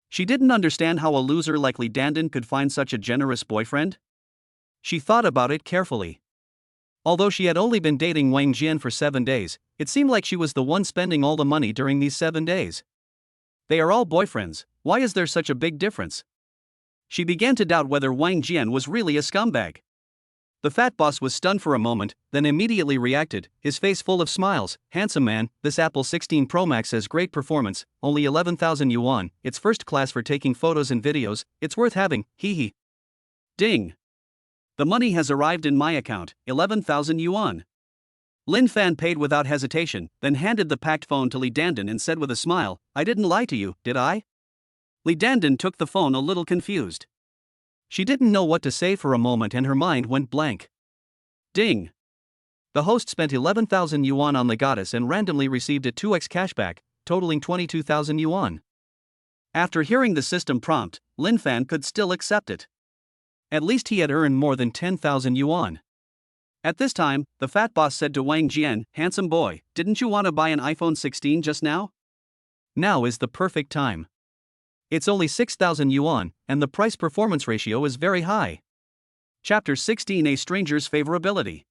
She didn't understand how a loser like Li Dandan could find such a generous boyfriend. She thought about it carefully. Although she had only been dating Wang Jian for 7 days, it seemed like she was the one spending all the money during these 7 days. They are all boyfriends, why is there such a big difference? She began to doubt whether Wang Jian was really a scumbag. The fat boss was stunned for a moment, then immediately reacted, his face full of smiles. Handsome man, this Apple 16 Pro Max has great performance, only 11,000 yuan, it's first class for taking photos and videos, it's worth having, hee hee. Ding. The money has arrived in my account, 11,000 yuan. Lin Fan paid without hesitation, then handed the packed phone to Li Dandan and said with a smile, I didn't lie to you, did I? Li Dandan took the phone a little confused. She didn't know what to say for a moment and her mind went blank. Ding. The host spent 11,000 yuan on the goddess and randomly received a 2x cashback, totaling 22,000 yuan. After hearing the system prompt, Lin Fan could still accept it. At least he had earned more than 10,000 yuan. At this time, the fat boss said to Wang Jian, handsome boy, didn't you want to buy an iPhone 16 just now? Now is the perfect time. It's only 6,000 yuan, and the price-performance ratio is very high. Chapter 16 A Stranger's Favorability.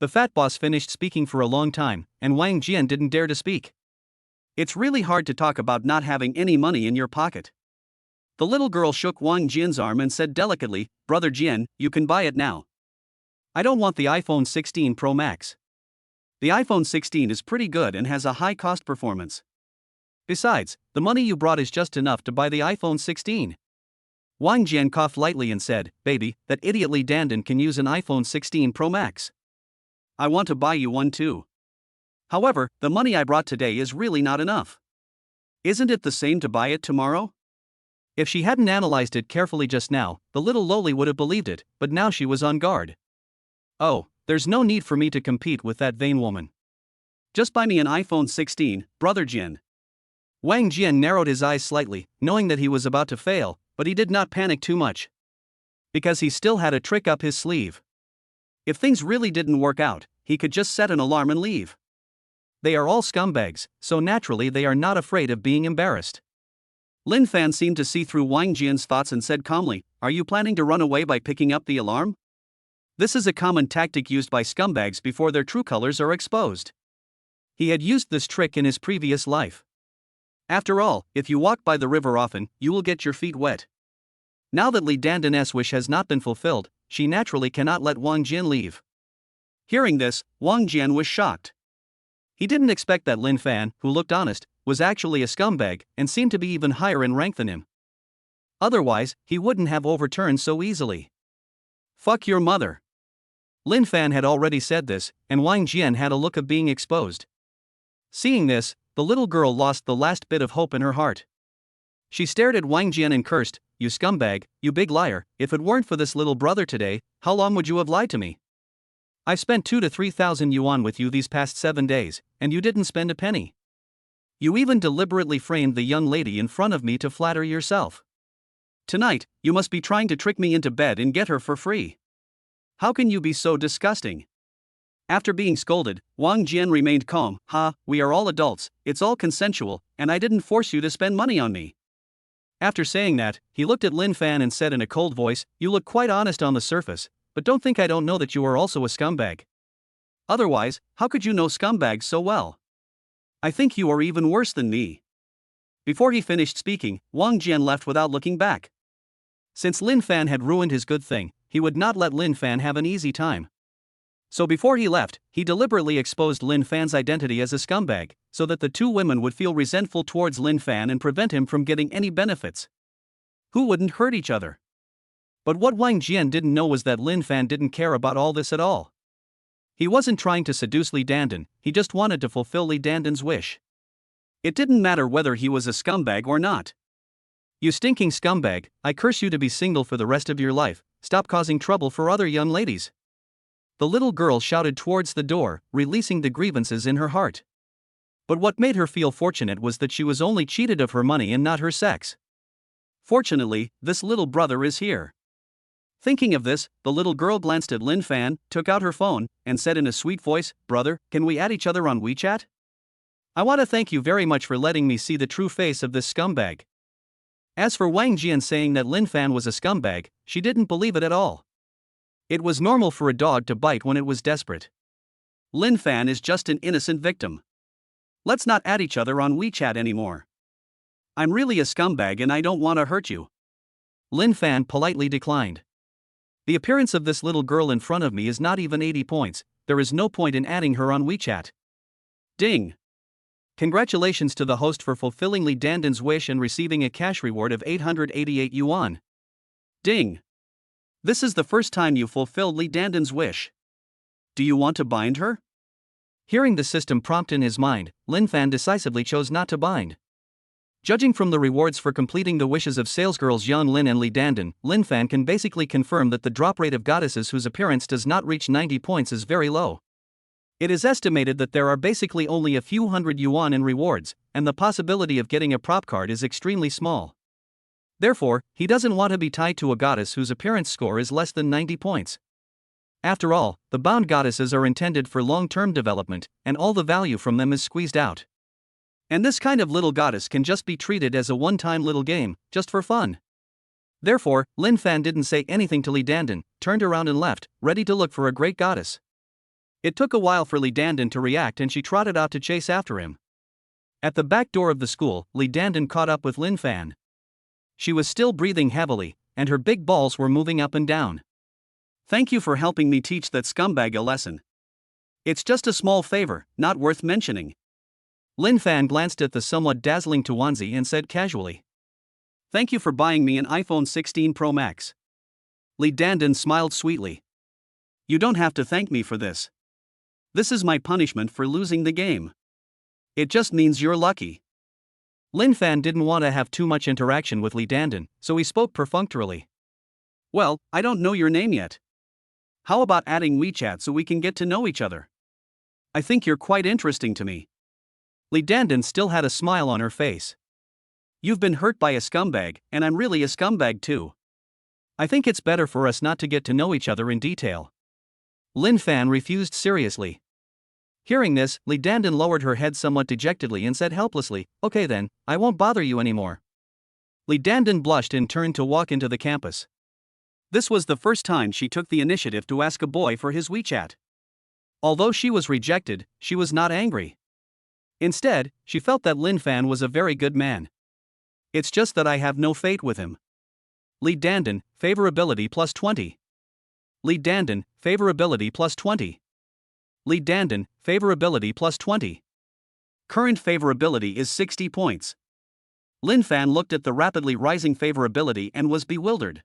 The fat boss finished speaking for a long time, and Wang Jian didn't dare to speak. It's really hard to talk about not having any money in your pocket. The little girl shook Wang Jian's arm and said delicately, Brother Jian, you can buy it now. I don't want the iPhone 16 Pro Max. The iPhone 16 is pretty good and has a high cost performance. Besides, the money you brought is just enough to buy the iPhone 16. Wang Jian coughed lightly and said, baby, that idiot Li Dandan can use an iPhone 16 Pro Max. I want to buy you one too. However, the money I brought today is really not enough. Isn't it the same to buy it tomorrow? If she hadn't analyzed it carefully just now, the little lowly would have believed it, but now she was on guard. Oh, there's no need for me to compete with that vain woman. Just buy me an iPhone 16, Brother Jian. Wang Jian narrowed his eyes slightly, knowing that he was about to fail, but he did not panic too much. Because he still had a trick up his sleeve. If things really didn't work out, he could just set an alarm and leave. They are all scumbags, so naturally they are not afraid of being embarrassed. Lin Fan seemed to see through Wang Jian's thoughts and said calmly, are you planning to run away by picking up the alarm? This is a common tactic used by scumbags before their true colors are exposed. He had used this trick in his previous life. After all, if you walk by the river often, you will get your feet wet. Now that Li Dandan's wish has not been fulfilled, she naturally cannot let Wang Jian leave. Hearing this, Wang Jian was shocked. He didn't expect that Lin Fan, who looked honest, was actually a scumbag and seemed to be even higher in rank than him. Otherwise, he wouldn't have overturned so easily. Fuck your mother. Lin Fan had already said this, and Wang Jian had a look of being exposed. Seeing this, the little girl lost the last bit of hope in her heart. She stared at Wang Jian and cursed, you scumbag, you big liar, if it weren't for this little brother today, how long would you have lied to me? I've spent 2,000 to 3,000 yuan with you these past 7 days, and you didn't spend a penny. You even deliberately framed the young lady in front of me to flatter yourself. Tonight, you must be trying to trick me into bed and get her for free. How can you be so disgusting? After being scolded, Wang Jian remained calm. We are all adults, it's all consensual, and I didn't force you to spend money on me. After saying that, he looked at Lin Fan and said in a cold voice, "You look quite honest on the surface, but don't think I don't know that you are also a scumbag. Otherwise, how could you know scumbags so well? I think you are even worse than me." Before he finished speaking, Wang Jian left without looking back. Since Lin Fan had ruined his good thing, he would not let Lin Fan have an easy time. So before he left, he deliberately exposed Lin Fan's identity as a scumbag, so that the two women would feel resentful towards Lin Fan and prevent him from getting any benefits. Who wouldn't hurt each other? But what Wang Jian didn't know was that Lin Fan didn't care about all this at all. He wasn't trying to seduce Li Dandan, he just wanted to fulfill Li Dandan's wish. It didn't matter whether he was a scumbag or not. "You stinking scumbag, I curse you to be single for the rest of your life, stop causing trouble for other young ladies." The little girl shouted towards the door, releasing the grievances in her heart. But what made her feel fortunate was that she was only cheated of her money and not her sex. Fortunately, this little brother is here. Thinking of this, the little girl glanced at Lin Fan, took out her phone, and said in a sweet voice, "Brother, can we add each other on WeChat? I want to thank you very much for letting me see the true face of this scumbag." As for Wang Jian saying that Lin Fan was a scumbag, she didn't believe it at all. It was normal for a dog to bite when it was desperate. Lin Fan is just an innocent victim. Let's not add each other on WeChat anymore. I'm really a scumbag and I don't want to hurt you. Lin Fan politely declined. The appearance of this little girl in front of me is not even 80 points, there is no point in adding her on WeChat. Ding! Congratulations to the host for fulfilling Li Dandan's wish and receiving a cash reward of 888 yuan. Ding! This is the first time you fulfilled Li Dandan's wish. Do you want to bind her? Hearing the system prompt in his mind, Lin Fan decisively chose not to bind. Judging from the rewards for completing the wishes of salesgirls Yang Lin and Li Dandan, Lin Fan can basically confirm that the drop rate of goddesses whose appearance does not reach 90 points is very low. It is estimated that there are basically only a few hundred yuan in rewards, and the possibility of getting a prop card is extremely small. Therefore, he doesn't want to be tied to a goddess whose appearance score is less than 90 points. After all, the bound goddesses are intended for long-term development, and all the value from them is squeezed out. And this kind of little goddess can just be treated as a one-time little game, just for fun. Therefore, Lin Fan didn't say anything to Li Dandan, turned around and left, ready to look for a great goddess. It took a while for Li Dandan to react and she trotted out to chase after him. At the back door of the school, Li Dandan caught up with Lin Fan. She was still breathing heavily, and her big balls were moving up and down. Thank you for helping me teach that scumbag a lesson. It's just a small favor, not worth mentioning. Lin Fan glanced at the somewhat dazzling Tuanzi and said casually. Thank you for buying me an iPhone 16 Pro Max. Li Dandan smiled sweetly. You don't have to thank me for this. This is my punishment for losing the game. It just means you're lucky. Lin Fan didn't want to have too much interaction with Li Dandan, so he spoke perfunctorily. Well, I don't know your name yet. How about adding WeChat so we can get to know each other? I think you're quite interesting to me. Li Dandan still had a smile on her face. You've been hurt by a scumbag, and I'm really a scumbag too. I think it's better for us not to get to know each other in detail. Lin Fan refused seriously. Hearing this, Li Dandan lowered her head somewhat dejectedly and said helplessly, "Okay then, I won't bother you anymore." Li Dandan blushed and turned to walk into the campus. This was the first time she took the initiative to ask a boy for his WeChat. Although she was rejected, she was not angry. Instead, she felt that Lin Fan was a very good man. It's just that I have no fate with him. Li Dandan, favorability plus 20. Li Dandan, favorability plus 20. Li Dandan, favorability plus 20. Current favorability is 60 points. Lin Fan looked at the rapidly rising favorability and was bewildered.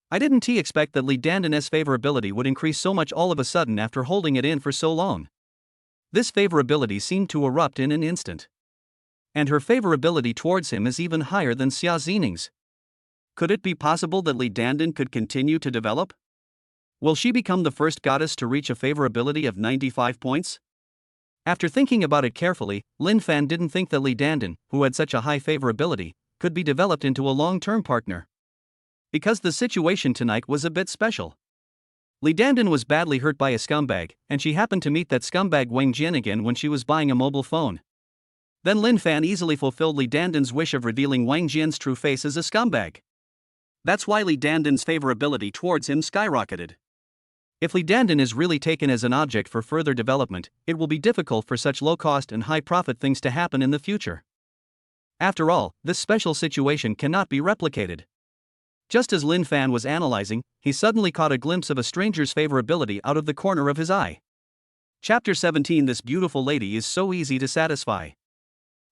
I didn't expect that Li Dandan's favorability would increase so much all of a sudden after holding it in for so long. This favorability seemed to erupt in an instant. And her favorability towards him is even higher than Xia Xining's. Could it be possible that Li Dandan could continue to develop? Will she become the first goddess to reach a favorability of 95 points? After thinking about it carefully, Lin Fan didn't think that Li Dandan, who had such a high favorability, could be developed into a long-term partner. Because the situation tonight was a bit special. Li Dandan was badly hurt by a scumbag, and she happened to meet that scumbag Wang Jian again when she was buying a mobile phone. Then Lin Fan easily fulfilled Li Dandan's wish of revealing Wang Jian's true face as a scumbag. That's why Li Dandan's favorability towards him skyrocketed. If Li Dandan is really taken as an object for further development, it will be difficult for such low-cost and high-profit things to happen in the future. After all, this special situation cannot be replicated. Just as Lin Fan was analyzing, he suddenly caught a glimpse of a stranger's favorability out of the corner of his eye. Chapter 17. This beautiful lady is so easy to satisfy.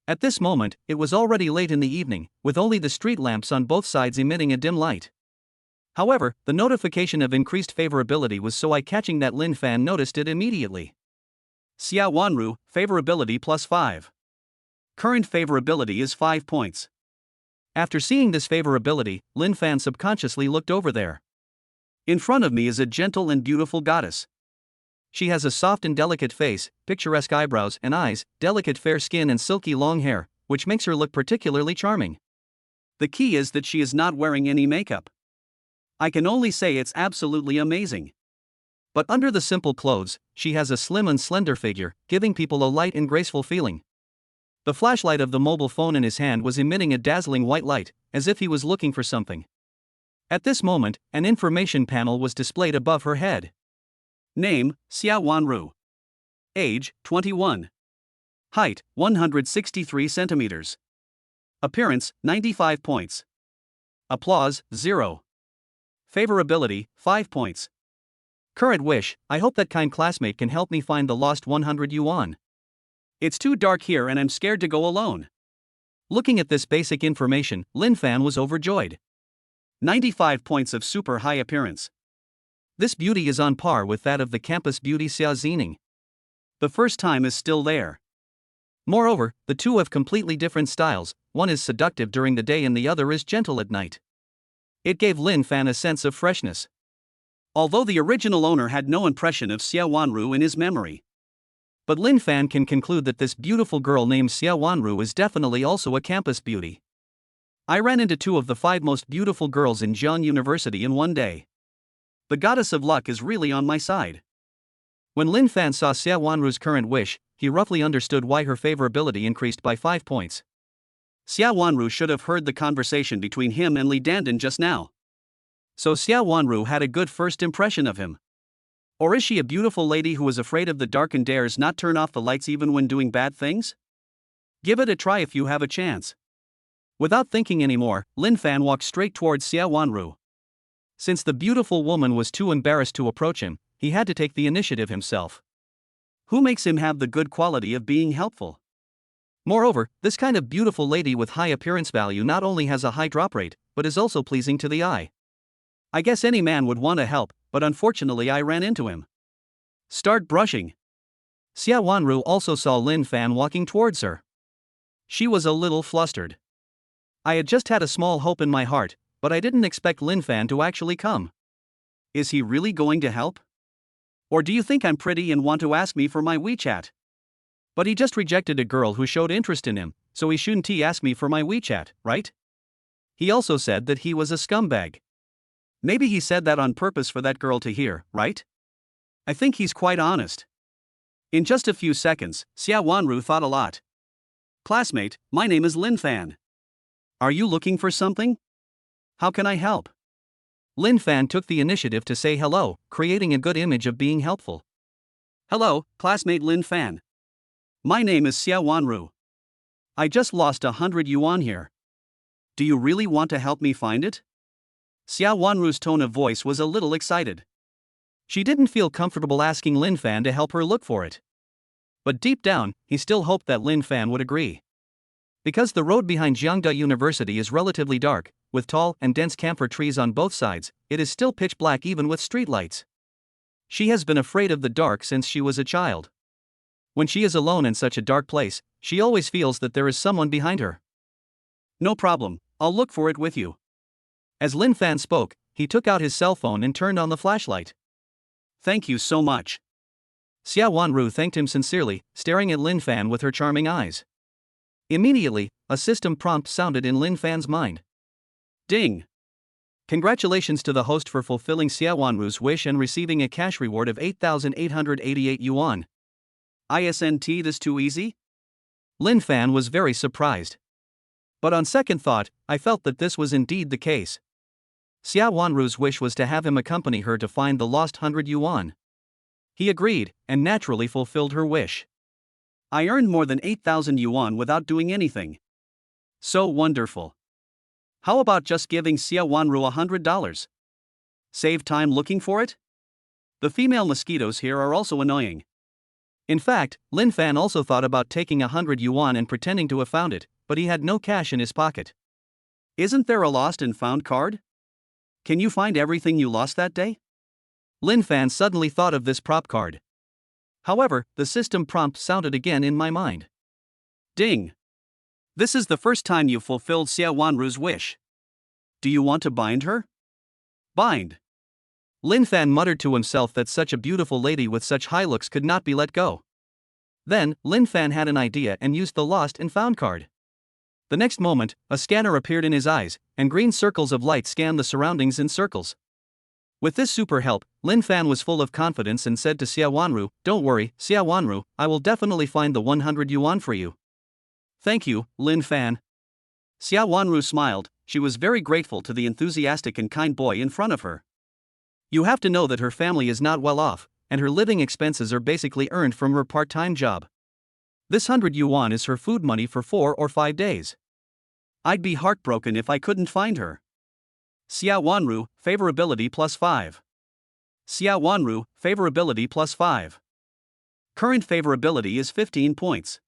At this moment, it was already late in the evening, with only the street lamps on both sides emitting a dim light. However, the notification of increased favorability was so eye-catching that Lin Fan noticed it immediately. Xia Wanru, favorability plus 5. Current favorability is 5 points. After seeing this favorability, Lin Fan subconsciously looked over there. In front of me is a gentle and beautiful goddess. She has a soft and delicate face, picturesque eyebrows and eyes, delicate fair skin and silky long hair, which makes her look particularly charming. The key is that she is not wearing any makeup. I can only say it's absolutely amazing. But under the simple clothes, she has a slim and slender figure, giving people a light and graceful feeling. The flashlight of the mobile phone in his hand was emitting a dazzling white light, as if he was looking for something. At this moment, an information panel was displayed above her head. Name, Xia Wanru. Age, 21. Height, 163 centimeters. Appearance, 95 points. Applause, 0. Favorability, 5 points. Current wish, I hope that kind classmate can help me find the lost 100 yuan. It's too dark here and I'm scared to go alone. Looking at this basic information, Lin Fan was overjoyed. 95 points of super high appearance. This beauty is on par with that of the campus beauty Xia Zining. The first time is still there. Moreover, the two have completely different styles, one is seductive during the day and the other is gentle at night. It gave Lin Fan a sense of freshness. Although the original owner had no impression of Xia Wanru in his memory. But Lin Fan can conclude that this beautiful girl named Xia Wanru is definitely also a campus beauty. I ran into 2 of the 5 most beautiful girls in Jiang University in one day. The goddess of luck is really on my side. When Lin Fan saw Xia Wanru's current wish, he roughly understood why her favorability increased by 5 points. Xia Wanru should have heard the conversation between him and Li Dandan just now. So Xia Wanru had a good first impression of him. Or is she a beautiful lady who is afraid of the dark and dares not turn off the lights even when doing bad things? Give it a try if you have a chance. Without thinking anymore, Lin Fan walked straight towards Xia Wanru. Since the beautiful woman was too embarrassed to approach him, he had to take the initiative himself. Who makes him have the good quality of being helpful? Moreover, this kind of beautiful lady with high appearance value not only has a high drop rate, but is also pleasing to the eye. I guess any man would want to help, but unfortunately I ran into him. Start brushing. Xia Wanru also saw Lin Fan walking towards her. She was a little flustered. I had just had a small hope in my heart, but I didn't expect Lin Fan to actually come. Is he really going to help? Or do you think I'm pretty and want to ask me for my WeChat? But he just rejected a girl who showed interest in him, so he shouldn't ask me for my WeChat, right? He also said that he was a scumbag. Maybe he said that on purpose for that girl to hear, right? I think he's quite honest. In just a few seconds, Xia Wanru thought a lot. Classmate, my name is Lin Fan. Are you looking for something? How can I help? Lin Fan took the initiative to say hello, creating a good image of being helpful. Hello, classmate Lin Fan. My name is Xia Wanru. I just lost 100 yuan here. Do you really want to help me find it? Xia Wanru's tone of voice was a little excited. She didn't feel comfortable asking Lin Fan to help her look for it. But deep down, he still hoped that Lin Fan would agree. Because the road behind Jiangda University is relatively dark, with tall and dense camphor trees on both sides, it is still pitch black even with streetlights. She has been afraid of the dark since she was a child. When she is alone in such a dark place, she always feels that there is someone behind her. No problem, I'll look for it with you. As Lin Fan spoke, he took out his cell phone and turned on the flashlight. Thank you so much. Xia Wanru thanked him sincerely, staring at Lin Fan with her charming eyes. Immediately, a system prompt sounded in Lin Fan's mind. Ding. Congratulations to the host for fulfilling Xia Wanru's wish and receiving a cash reward of 8,888 yuan. Isn't this too easy? Lin Fan was very surprised. But on second thought, I felt that this was indeed the case. Xia Wanru's wish was to have him accompany her to find the lost 100 yuan. He agreed, and naturally fulfilled her wish. I earned more than 8,000 yuan without doing anything. So wonderful. How about just giving Xia Wanru $100? Save time looking for it? The female mosquitoes here are also annoying. In fact, Lin Fan also thought about taking 100 yuan and pretending to have found it, but he had no cash in his pocket. Isn't there a lost and found card? Can you find everything you lost that day? Lin Fan suddenly thought of this prop card. However, the system prompt sounded again in my mind. Ding! This is the first time you've fulfilled Xia Wanru's wish. Do you want to bind her? Bind. Lin Fan muttered to himself that such a beautiful lady with such high looks could not be let go. Then, Lin Fan had an idea and used the lost and found card. The next moment, a scanner appeared in his eyes, and green circles of light scanned the surroundings in circles. With this super help, Lin Fan was full of confidence and said to Xia Wanru, "Don't worry, Xia Wanru, I will definitely find the 100 yuan for you." Thank you, Lin Fan. Xia Wanru smiled. She was very grateful to the enthusiastic and kind boy in front of her. You have to know that her family is not well off, and her living expenses are basically earned from her part-time job. This 100 yuan is her food money for 4 or 5 days. I'd be heartbroken if I couldn't find her. Xia Wanru, favorability +5. Xia Wanru, favorability +5. Current favorability is 15 points.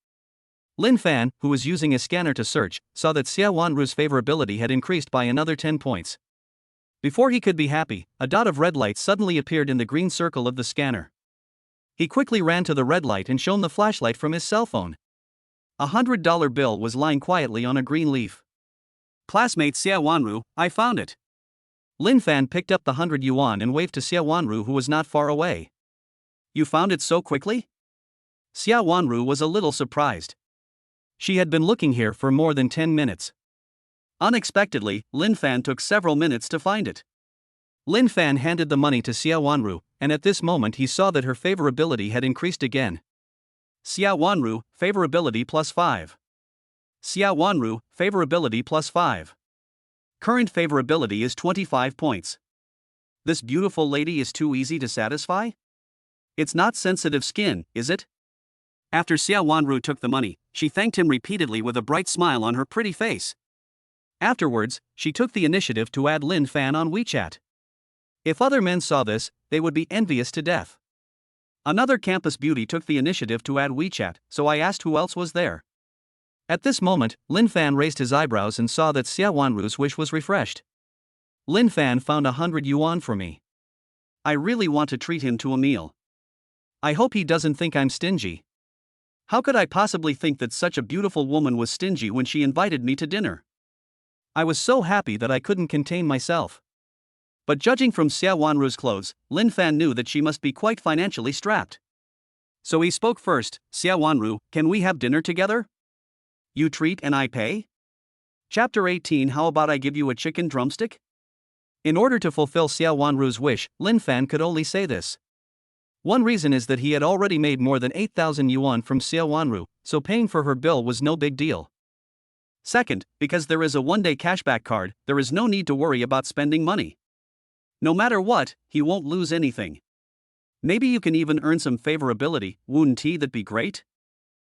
Lin Fan, who was using a scanner to search, saw that Xia Wanru's favorability had increased by another 10 points. Before he could be happy, a dot of red light suddenly appeared in the green circle of the scanner. He quickly ran to the red light and shone the flashlight from his cell phone. A $100 bill was lying quietly on a green leaf. Classmate Xia Wanru, I found it. Lin Fan picked up the 100 yuan and waved to Xia Wanru, who was not far away. You found it so quickly? Xia Wanru was a little surprised. She had been looking here for more than 10 minutes. Unexpectedly, Lin Fan took several minutes to find it. Lin Fan handed the money to Xia Wanru, and at this moment he saw that her favorability had increased again. Xia Wanru, favorability +5. Xia Wanru, favorability +5. Current favorability is 25 points. This beautiful lady is too easy to satisfy? It's not sensitive skin, is it? After Xia Wanru took the money, she thanked him repeatedly with a bright smile on her pretty face. Afterwards, she took the initiative to add Lin Fan on WeChat. If other men saw this, they would be envious to death. Another campus beauty took the initiative to add WeChat, so I asked who else was there. At this moment, Lin Fan raised his eyebrows and saw that Xia Wanru's wish was refreshed. Lin Fan found 100 yuan for me. I really want to treat him to a meal. I hope he doesn't think I'm stingy. How could I possibly think that such a beautiful woman was stingy when she invited me to dinner? I was so happy that I couldn't contain myself. But judging from Xia Wanru's clothes, Lin Fan knew that she must be quite financially strapped. So he spoke first. Xia Wanru, can we have dinner together? You treat and I pay? Chapter 18. How about I give you a chicken drumstick? In order to fulfill Xia Wanru's wish, Lin Fan could only say this. One reason is that he had already made more than 8,000 yuan from Xia Wanru, so paying for her bill was no big deal. Second, because there is a one-day cashback card, there is no need to worry about spending money. No matter what, he won't lose anything. Maybe you can even earn some favorability, wouldn't that be great?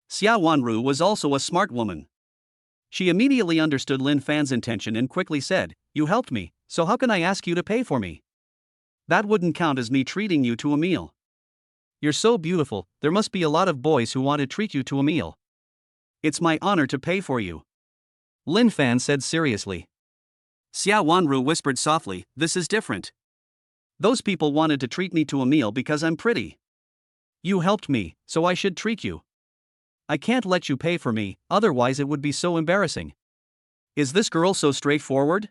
Xia Wanru was also a smart woman. She immediately understood Lin Fan's intention and quickly said, "You helped me, so how can I ask you to pay for me? That wouldn't count as me treating you to a meal. You're so beautiful, there must be a lot of boys who want to treat you to a meal. It's my honor to pay for you," Lin Fan said seriously. Xia Wanru whispered softly, "This is different. Those people wanted to treat me to a meal because I'm pretty. You helped me, so I should treat you. I can't let you pay for me, otherwise it would be so embarrassing." Is this girl so straightforward?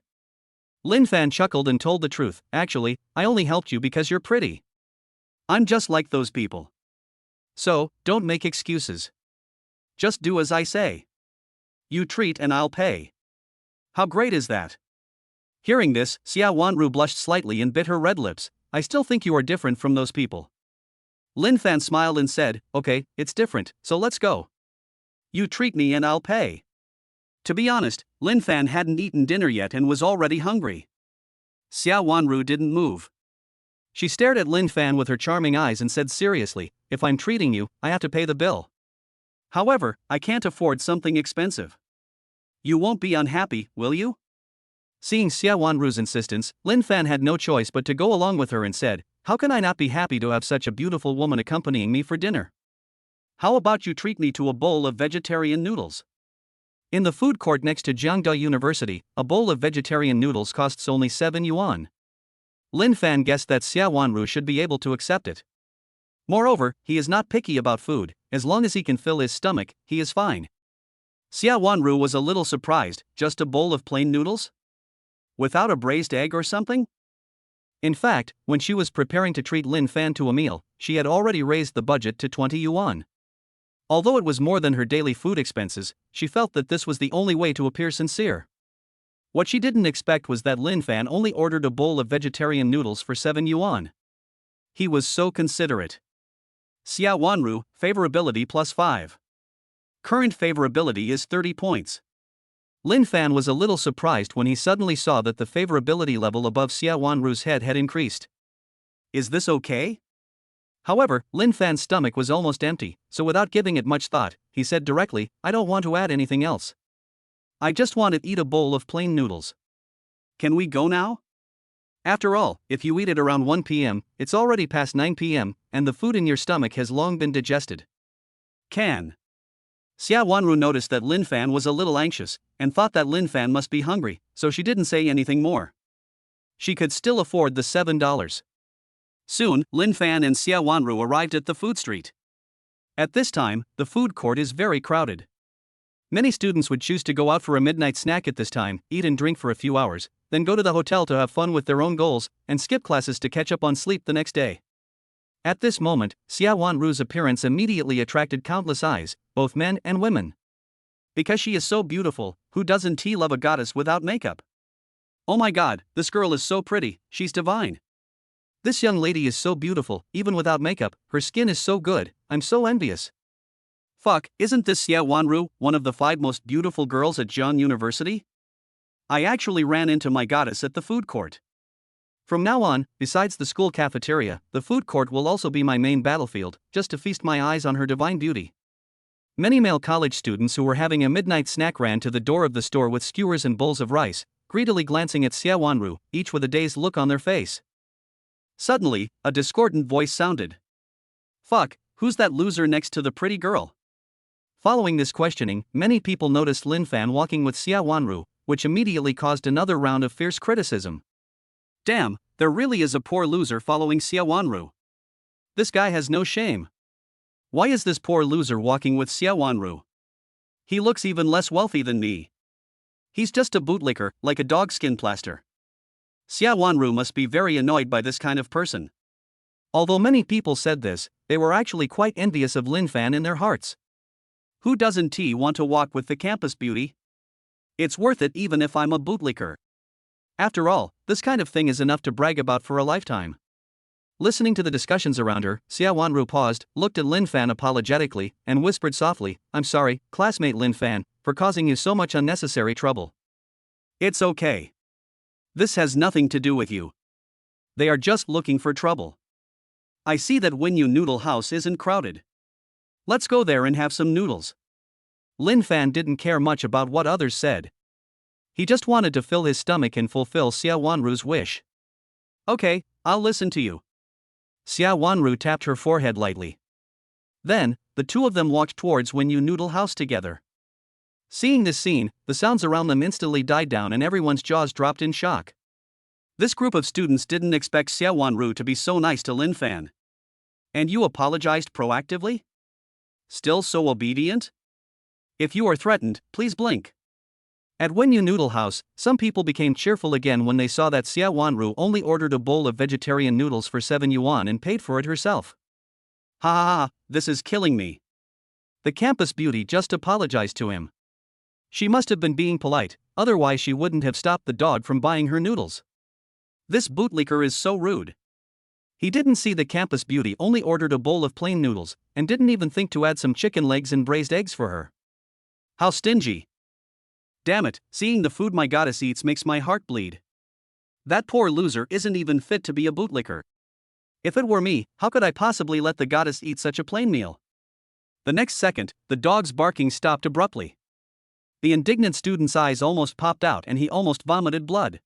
Lin Fan chuckled and told the truth. Actually, I only helped you because you're pretty. I'm just like those people. So, don't make excuses. Just do as I say. You treat and I'll pay. How great is that? Hearing this, Xia Wanru blushed slightly and bit her red lips. I still think you are different from those people. Lin Fan smiled and said, okay, it's different, so let's go. You treat me and I'll pay. To be honest, Lin Fan hadn't eaten dinner yet and was already hungry. Xia Wanru didn't move. She stared at Lin Fan with her charming eyes and said seriously, if I'm treating you, I have to pay the bill. However, I can't afford something expensive. You won't be unhappy, will you? Seeing Xia Wanru's insistence, Lin Fan had no choice but to go along with her and said, how can I not be happy to have such a beautiful woman accompanying me for dinner? How about you treat me to a bowl of vegetarian noodles? In the food court next to Jiangda University, a bowl of vegetarian noodles costs only 7 yuan. Lin Fan guessed that Xia Wanru should be able to accept it. Moreover, he is not picky about food, as long as he can fill his stomach, he is fine. Xia Wanru was a little surprised, just a bowl of plain noodles? Without a braised egg or something? In fact, when she was preparing to treat Lin Fan to a meal, she had already raised the budget to 20 yuan. Although it was more than her daily food expenses, she felt that this was the only way to appear sincere. What she didn't expect was that Lin Fan only ordered a bowl of vegetarian noodles for 7 yuan. He was so considerate. Xia Wanru, favorability plus 5. Current favorability is 30 points. Lin Fan was a little surprised when he suddenly saw that the favorability level above Xia Wanru's head had increased. Is this okay? However, Lin Fan's stomach was almost empty, so without giving it much thought, he said directly, I don't want to add anything else. I just want to eat a bowl of plain noodles. Can we go now? After all, if you eat at around 1 p.m., it's already past 9 p.m., and the food in your stomach has long been digested. Can. Xia Wanru noticed that Lin Fan was a little anxious, and thought that Lin Fan must be hungry, so she didn't say anything more. She could still afford the $7. Soon, Lin Fan and Xia Wanru arrived at the food street. At this time, the food court is very crowded. Many students would choose to go out for a midnight snack at this time, eat and drink for a few hours, then go to the hotel to have fun with their own goals, and skip classes to catch up on sleep the next day. At this moment, Xia Wanru's appearance immediately attracted countless eyes, both men and women. Because she is so beautiful, who doesn't love a goddess without makeup? Oh my god, this girl is so pretty, she's divine. This young lady is so beautiful, even without makeup, her skin is so good, I'm so envious. Fuck, isn't this Xia Wanru, one of the 5 most beautiful girls at Jiang University? I actually ran into my goddess at the food court. From now on, besides the school cafeteria, the food court will also be my main battlefield, just to feast my eyes on her divine beauty. Many male college students who were having a midnight snack ran to the door of the store with skewers and bowls of rice, greedily glancing at Xia Wanru, each with a dazed look on their face. Suddenly, a discordant voice sounded. Fuck, who's that loser next to the pretty girl? Following this questioning, many people noticed Lin Fan walking with Xia Wanru, which immediately caused another round of fierce criticism. Damn, there really is a poor loser following Xia Wanru. This guy has no shame. Why is this poor loser walking with Xia Wanru? He looks even less wealthy than me. He's just a bootlicker, like a dog skin plaster. Xia Wanru must be very annoyed by this kind of person. Although many people said this, they were actually quite envious of Lin Fan in their hearts. Who doesn't want to walk with the campus beauty? It's worth it even if I'm a bootlicker. After all, this kind of thing is enough to brag about for a lifetime. Listening to the discussions around her, Xia Wanru paused, looked at Lin Fan apologetically, and whispered softly, I'm sorry, classmate Lin Fan, for causing you so much unnecessary trouble. It's okay. This has nothing to do with you. They are just looking for trouble. I see that Winyu Noodle House isn't crowded. Let's go there and have some noodles. Lin Fan didn't care much about what others said. He just wanted to fill his stomach and fulfill Xia Wanru's wish. Okay, I'll listen to you. Xia Wanru tapped her forehead lightly. Then, the two of them walked towards Winyu Noodle House together. Seeing this scene, the sounds around them instantly died down and everyone's jaws dropped in shock. This group of students didn't expect Xia Wanru to be so nice to Lin Fan. And you apologized proactively? Still so obedient? If you are threatened, please blink. At Winyu Noodle House, some people became cheerful again when they saw that Xia Wanru only ordered a bowl of vegetarian noodles for 7 yuan and paid for it herself. Ha ha ha, this is killing me. The campus beauty just apologized to him. She must have been being polite, otherwise she wouldn't have stopped the dog from buying her noodles. This bootlicker is so rude. He didn't see the campus beauty only ordered a bowl of plain noodles, and didn't even think to add some chicken legs and braised eggs for her. How stingy. Damn it, seeing the food my goddess eats makes my heart bleed. That poor loser isn't even fit to be a bootlicker. If it were me, how could I possibly let the goddess eat such a plain meal? The next second, the dog's barking stopped abruptly. The indignant student's eyes almost popped out and he almost vomited blood.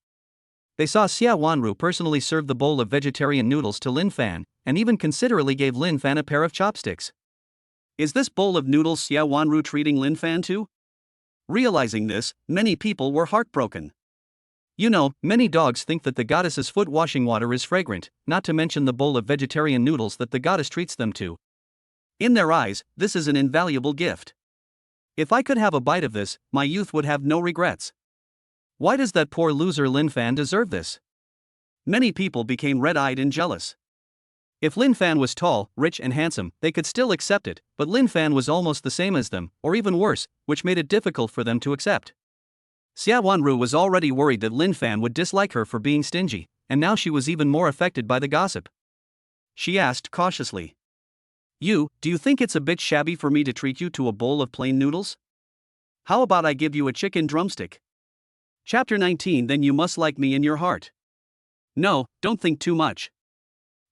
They saw Xia Wanru personally serve the bowl of vegetarian noodles to Lin Fan, and even considerately gave Lin Fan a pair of chopsticks. Is this bowl of noodles Xia Wanru treating Lin Fan to? Realizing this, many people were heartbroken. You know, many dogs think that the goddess's foot washing water is fragrant, not to mention the bowl of vegetarian noodles that the goddess treats them to. In their eyes, this is an invaluable gift. If I could have a bite of this, my youth would have no regrets. Why does that poor loser Lin Fan deserve this? Many people became red-eyed and jealous. If Lin Fan was tall, rich and handsome, they could still accept it, but Lin Fan was almost the same as them, or even worse, which made it difficult for them to accept. Xia Wanru was already worried that Lin Fan would dislike her for being stingy, and now she was even more affected by the gossip. She asked cautiously, do you think it's a bit shabby for me to treat you to a bowl of plain noodles? How about I give you a chicken drumstick? Chapter 19 Then you must like me in your heart. No, don't think too much.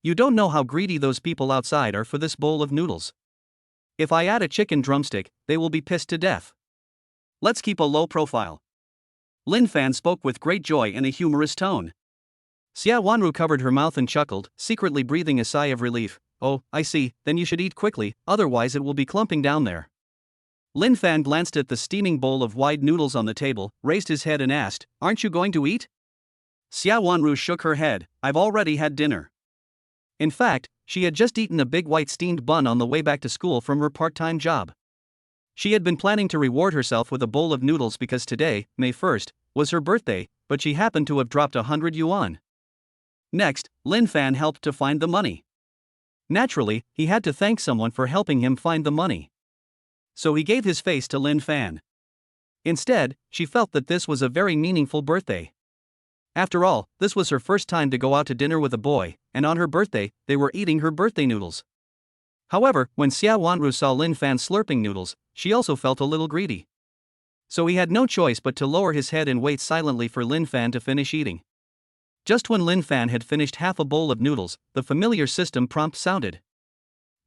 You don't know how greedy those people outside are for this bowl of noodles. If I add a chicken drumstick, they will be pissed to death. Let's keep a low profile. Lin Fan spoke with great joy in a humorous tone. Xia Wanru covered her mouth and chuckled, secretly breathing a sigh of relief. Oh, I see, then you should eat quickly, otherwise it will be clumping down there. Lin Fan glanced at the steaming bowl of wide noodles on the table, raised his head and asked, Aren't you going to eat? Xia Wanru shook her head, I've already had dinner. In fact, she had just eaten a big white steamed bun on the way back to school from her part-time job. She had been planning to reward herself with a bowl of noodles because today, May 1st, was her birthday, but she happened to have dropped 100 yuan. Next, Lin Fan helped to find the money. Naturally, he had to thank someone for helping him find the money. So he gave his face to Lin Fan. Instead, she felt that this was a very meaningful birthday. After all, this was her first time to go out to dinner with a boy, and on her birthday, they were eating her birthday noodles. However, when Xia Wanru saw Lin Fan slurping noodles, she also felt a little greedy. So he had no choice but to lower his head and wait silently for Lin Fan to finish eating. Just when Lin Fan had finished half a bowl of noodles, the familiar system prompt sounded.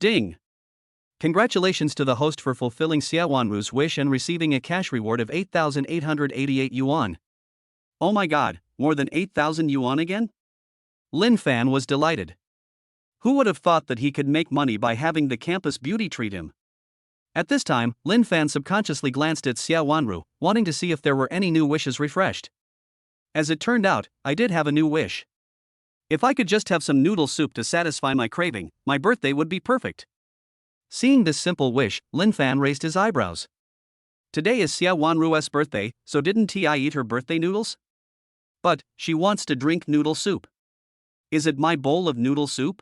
Ding! Congratulations to the host for fulfilling Xia Wanru's wish and receiving a cash reward of 8,888 yuan. Oh my god, more than 8,000 yuan again? Lin Fan was delighted. Who would have thought that he could make money by having the campus beauty treat him? At this time, Lin Fan subconsciously glanced at Xia Wanru, wanting to see if there were any new wishes refreshed. As it turned out, I did have a new wish. If I could just have some noodle soup to satisfy my craving, my birthday would be perfect. Seeing this simple wish, Lin Fan raised his eyebrows. Today is Xia Wanru's birthday, so didn't Ti eat her birthday noodles? But, she wants to drink noodle soup. Is it my bowl of noodle soup?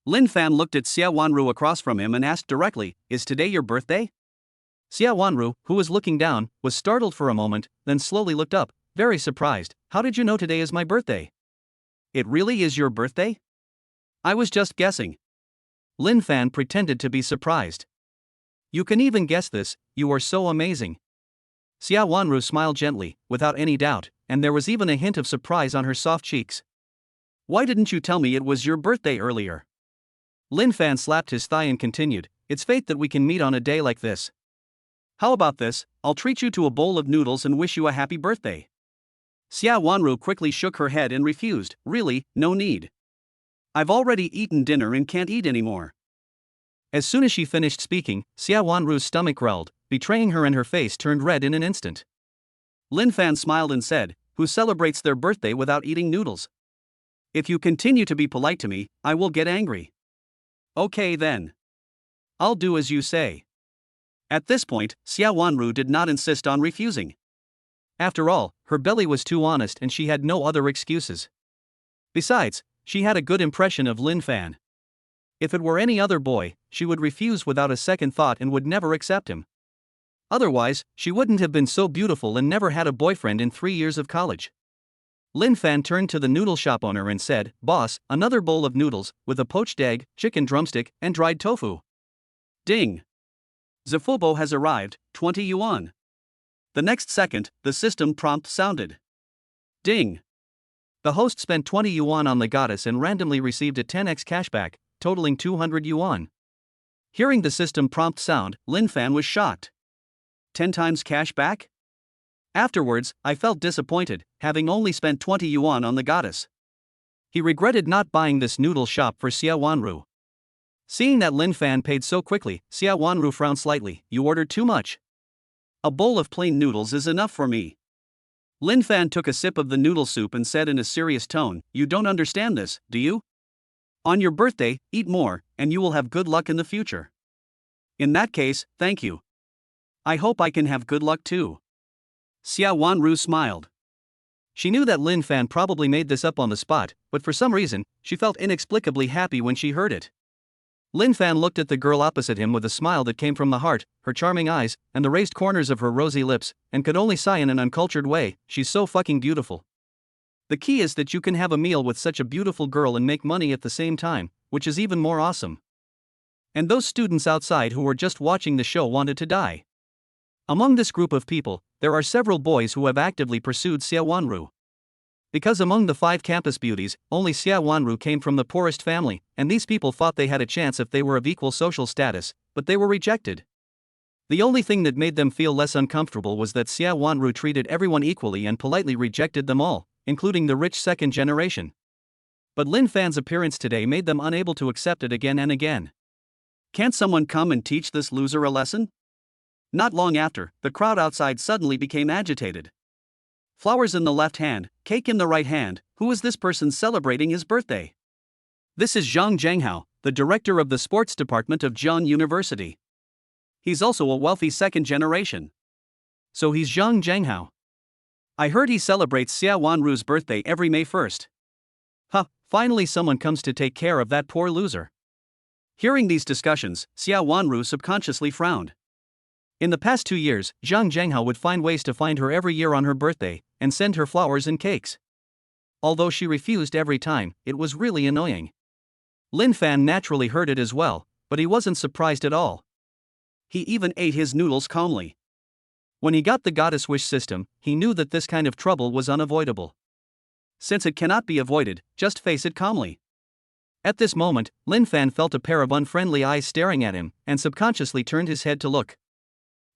Lin Fan looked at Xia Wanru across from him and asked directly, Is today your birthday? Xia Wanru, who was looking down, was startled for a moment, then slowly looked up, very surprised. How did you know today is my birthday? It really is your birthday? I was just guessing. Lin Fan pretended to be surprised. You can even guess this, you are so amazing. Xia Wanru smiled gently, without any doubt, and there was even a hint of surprise on her soft cheeks. Why didn't you tell me it was your birthday earlier? Lin Fan slapped his thigh and continued, It's fate that we can meet on a day like this. How about this, I'll treat you to a bowl of noodles and wish you a happy birthday. Xia Wanru quickly shook her head and refused, Really, no need. I've already eaten dinner and can't eat anymore. As soon as she finished speaking, Xia Wanru's stomach growled, betraying her and her face turned red in an instant. Lin Fan smiled and said, Who celebrates their birthday without eating noodles? If you continue to be polite to me, I will get angry. Okay then. I'll do as you say. At this point, Xia Wanru did not insist on refusing. After all, her belly was too honest and she had no other excuses. Besides, she had a good impression of Lin Fan. If it were any other boy, she would refuse without a second thought and would never accept him. Otherwise, she wouldn't have been so beautiful and never had a boyfriend in 3 years of college. Lin Fan turned to the noodle shop owner and said, "Boss, another bowl of noodles, with a poached egg, chicken drumstick, and dried tofu." Ding! Zafubo has arrived, 20 yuan. The next second, the system prompt sounded. Ding! The host spent 20 yuan on the goddess and randomly received a 10x cashback, totaling 200 yuan. Hearing the system prompt sound, Lin Fan was shocked. 10 times cash back? Afterwards, I felt disappointed, having only spent 20 yuan on the goddess. He regretted not buying this noodle shop for Xia Wanru. Seeing that Lin Fan paid so quickly, Xia Wanru frowned slightly. "You ordered too much." "A bowl of plain noodles is enough for me." Lin Fan took a sip of the noodle soup and said in a serious tone, "You don't understand this, do you? On your birthday, eat more, and you will have good luck in the future." "In that case, thank you. I hope I can have good luck too." Xia Wanru smiled. She knew that Lin Fan probably made this up on the spot, but for some reason, she felt inexplicably happy when she heard it. Lin Fan looked at the girl opposite him with a smile that came from the heart, her charming eyes, and the raised corners of her rosy lips, and could only sigh in an uncultured way, "She's so fucking beautiful." The key is that you can have a meal with such a beautiful girl and make money at the same time, which is even more awesome. And those students outside who were just watching the show wanted to die. Among this group of people, there are several boys who have actively pursued Xia Wanru. Because among the 5 campus beauties, only Xia Wanru came from the poorest family, and these people thought they had a chance if they were of equal social status, but they were rejected. The only thing that made them feel less uncomfortable was that Xia Wanru treated everyone equally and politely rejected them all, including the rich second generation. But Lin Fan's appearance today made them unable to accept it again and again. "Can't someone come and teach this loser a lesson?" Not long after, the crowd outside suddenly became agitated. Flowers in the left hand, cake in the right hand. Who is this person celebrating his birthday? This is Zhang Zhanghao, the director of the sports department of Zhang University. He's also a wealthy second generation. So he's Zhang Zhanghao. I heard he celebrates Xia Wanru's birthday every May 1st. Huh, finally someone comes to take care of that poor loser. Hearing these discussions, Xia Wanru subconsciously frowned. In the past 2 years, Zhang Zhanghao would find ways to find her every year on her birthday, and send her flowers and cakes. Although she refused every time, it was really annoying. Lin Fan naturally heard it as well, but he wasn't surprised at all. He even ate his noodles calmly. When he got the goddess wish system, he knew that this kind of trouble was unavoidable. Since it cannot be avoided, just face it calmly. At this moment, Lin Fan felt a pair of unfriendly eyes staring at him, and subconsciously turned his head to look.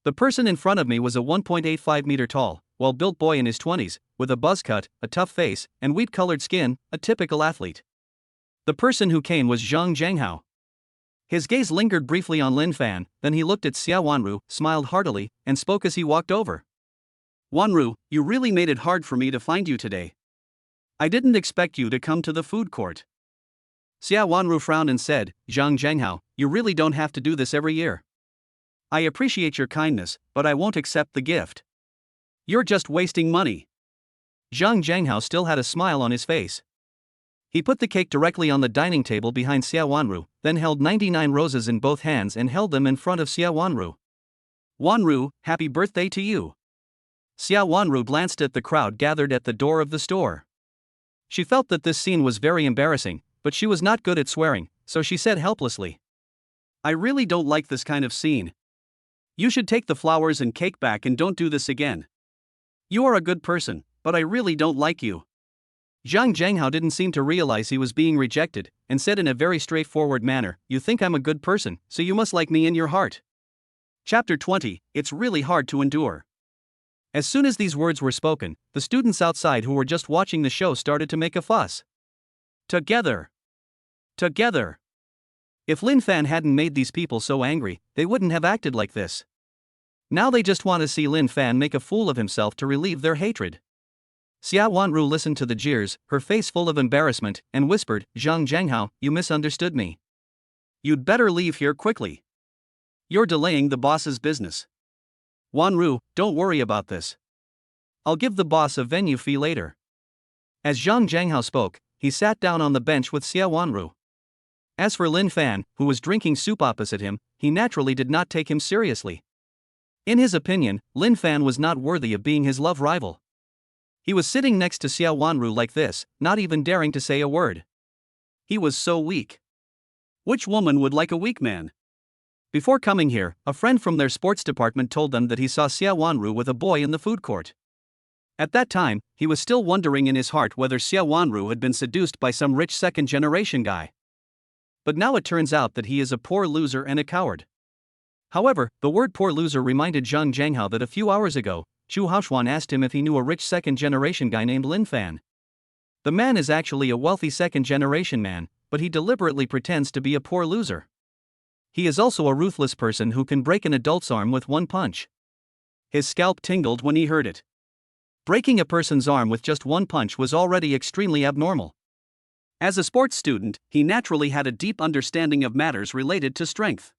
The person in front of me was a 1.85 meter tall, well-built boy in his 20s, with a buzz cut, a tough face, and wheat-colored skin, a typical athlete. The person who came was Zhang Zhanghao. His gaze lingered briefly on Lin Fan, then he looked at Xia Wanru, smiled heartily, and spoke as he walked over. "Wanru, you really made it hard for me to find you today. I didn't expect you to come to the food court." Xia Wanru frowned and said, "Zhang Zhanghao, you really don't have to do this every year. I appreciate your kindness, but I won't accept the gift. You're just wasting money." Zhang Zhanghao still had a smile on his face. He put the cake directly on the dining table behind Xia Wanru, then held 99 roses in both hands and held them in front of Xia Wanru. "Wanru, happy birthday to you." Xia Wanru glanced at the crowd gathered at the door of the store. She felt that this scene was very embarrassing, but she was not good at swearing, so she said helplessly, "I really don't like this kind of scene. You should take the flowers and cake back and don't do this again. You are a good person, but I really don't like you." Zhang Zhanghao didn't seem to realize he was being rejected, and said in a very straightforward manner, "You think I'm a good person, so you must like me in your heart." Chapter 20, It's really hard to endure. As soon as these words were spoken, the students outside who were just watching the show started to make a fuss. Together. Together. If Lin Fan hadn't made these people so angry, they wouldn't have acted like this. Now they just want to see Lin Fan make a fool of himself to relieve their hatred. Xia Wanru listened to the jeers, her face full of embarrassment, and whispered, "Zhang Zhanghao, you misunderstood me. You'd better leave here quickly. You're delaying the boss's business." "Wanru, don't worry about this. I'll give the boss a venue fee later." As Zhang Zhanghao spoke, he sat down on the bench with Xia Wanru. As for Lin Fan, who was drinking soup opposite him, he naturally did not take him seriously. In his opinion, Lin Fan was not worthy of being his love rival. He was sitting next to Xiao Wanru like this, not even daring to say a word. He was so weak. Which woman would like a weak man? Before coming here, a friend from their sports department told them that he saw Xiao Wanru with a boy in the food court. At that time, he was still wondering in his heart whether Xiao Wanru had been seduced by some rich second-generation guy. But now it turns out that he is a poor loser and a coward. However, the word poor loser reminded Zhang Zhanghao that a few hours ago, Chu Haoshuan asked him if he knew a rich second-generation guy named Lin Fan. The man is actually a wealthy second-generation man, but he deliberately pretends to be a poor loser. He is also a ruthless person who can break an adult's arm with one punch. His scalp tingled when he heard it. Breaking a person's arm with just one punch was already extremely abnormal. As a sports student, he naturally had a deep understanding of matters related to strength.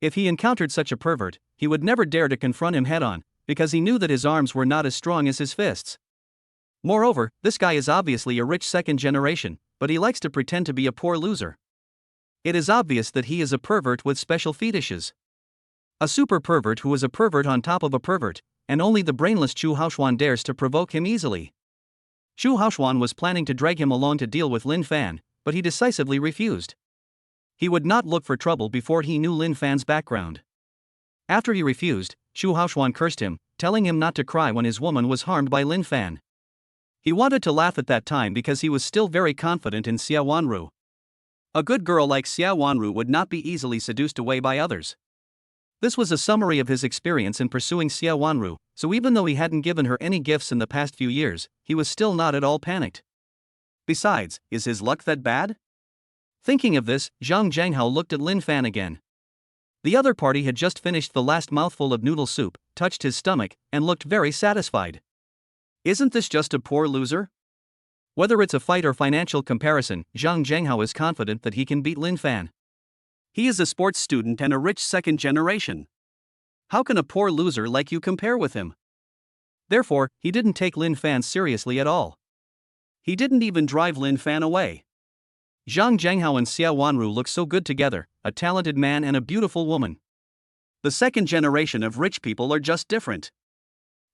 If he encountered such a pervert, he would never dare to confront him head-on, because he knew that his arms were not as strong as his fists. Moreover, this guy is obviously a rich second generation, but he likes to pretend to be a poor loser. It is obvious that he is a pervert with special fetishes. A super pervert who is a pervert on top of a pervert, and only the brainless Chu Haoshuan dares to provoke him easily. Chu Haoshuan was planning to drag him along to deal with Lin Fan, but he decisively refused. He would not look for trouble before he knew Lin Fan's background. After he refused, Chu Haoshuan cursed him, telling him not to cry when his woman was harmed by Lin Fan. He wanted to laugh at that time because he was still very confident in Xiao Wanru. A good girl like Xiao Wanru would not be easily seduced away by others. This was a summary of his experience in pursuing Xiao Wanru, so even though he hadn't given her any gifts in the past few years, he was still not at all panicked. Besides, is his luck that bad? Thinking of this, Zhang Zhanghao looked at Lin Fan again. The other party had just finished the last mouthful of noodle soup, touched his stomach, and looked very satisfied. Isn't this just a poor loser? Whether it's a fight or financial comparison, Zhang Zhanghao is confident that he can beat Lin Fan. He is a sports student and a rich second generation. How can a poor loser like you compare with him? Therefore, he didn't take Lin Fan seriously at all. He didn't even drive Lin Fan away. Zhang Zhanghao and Xiao Wanru look so good together, a talented man and a beautiful woman. The second generation of rich people are just different.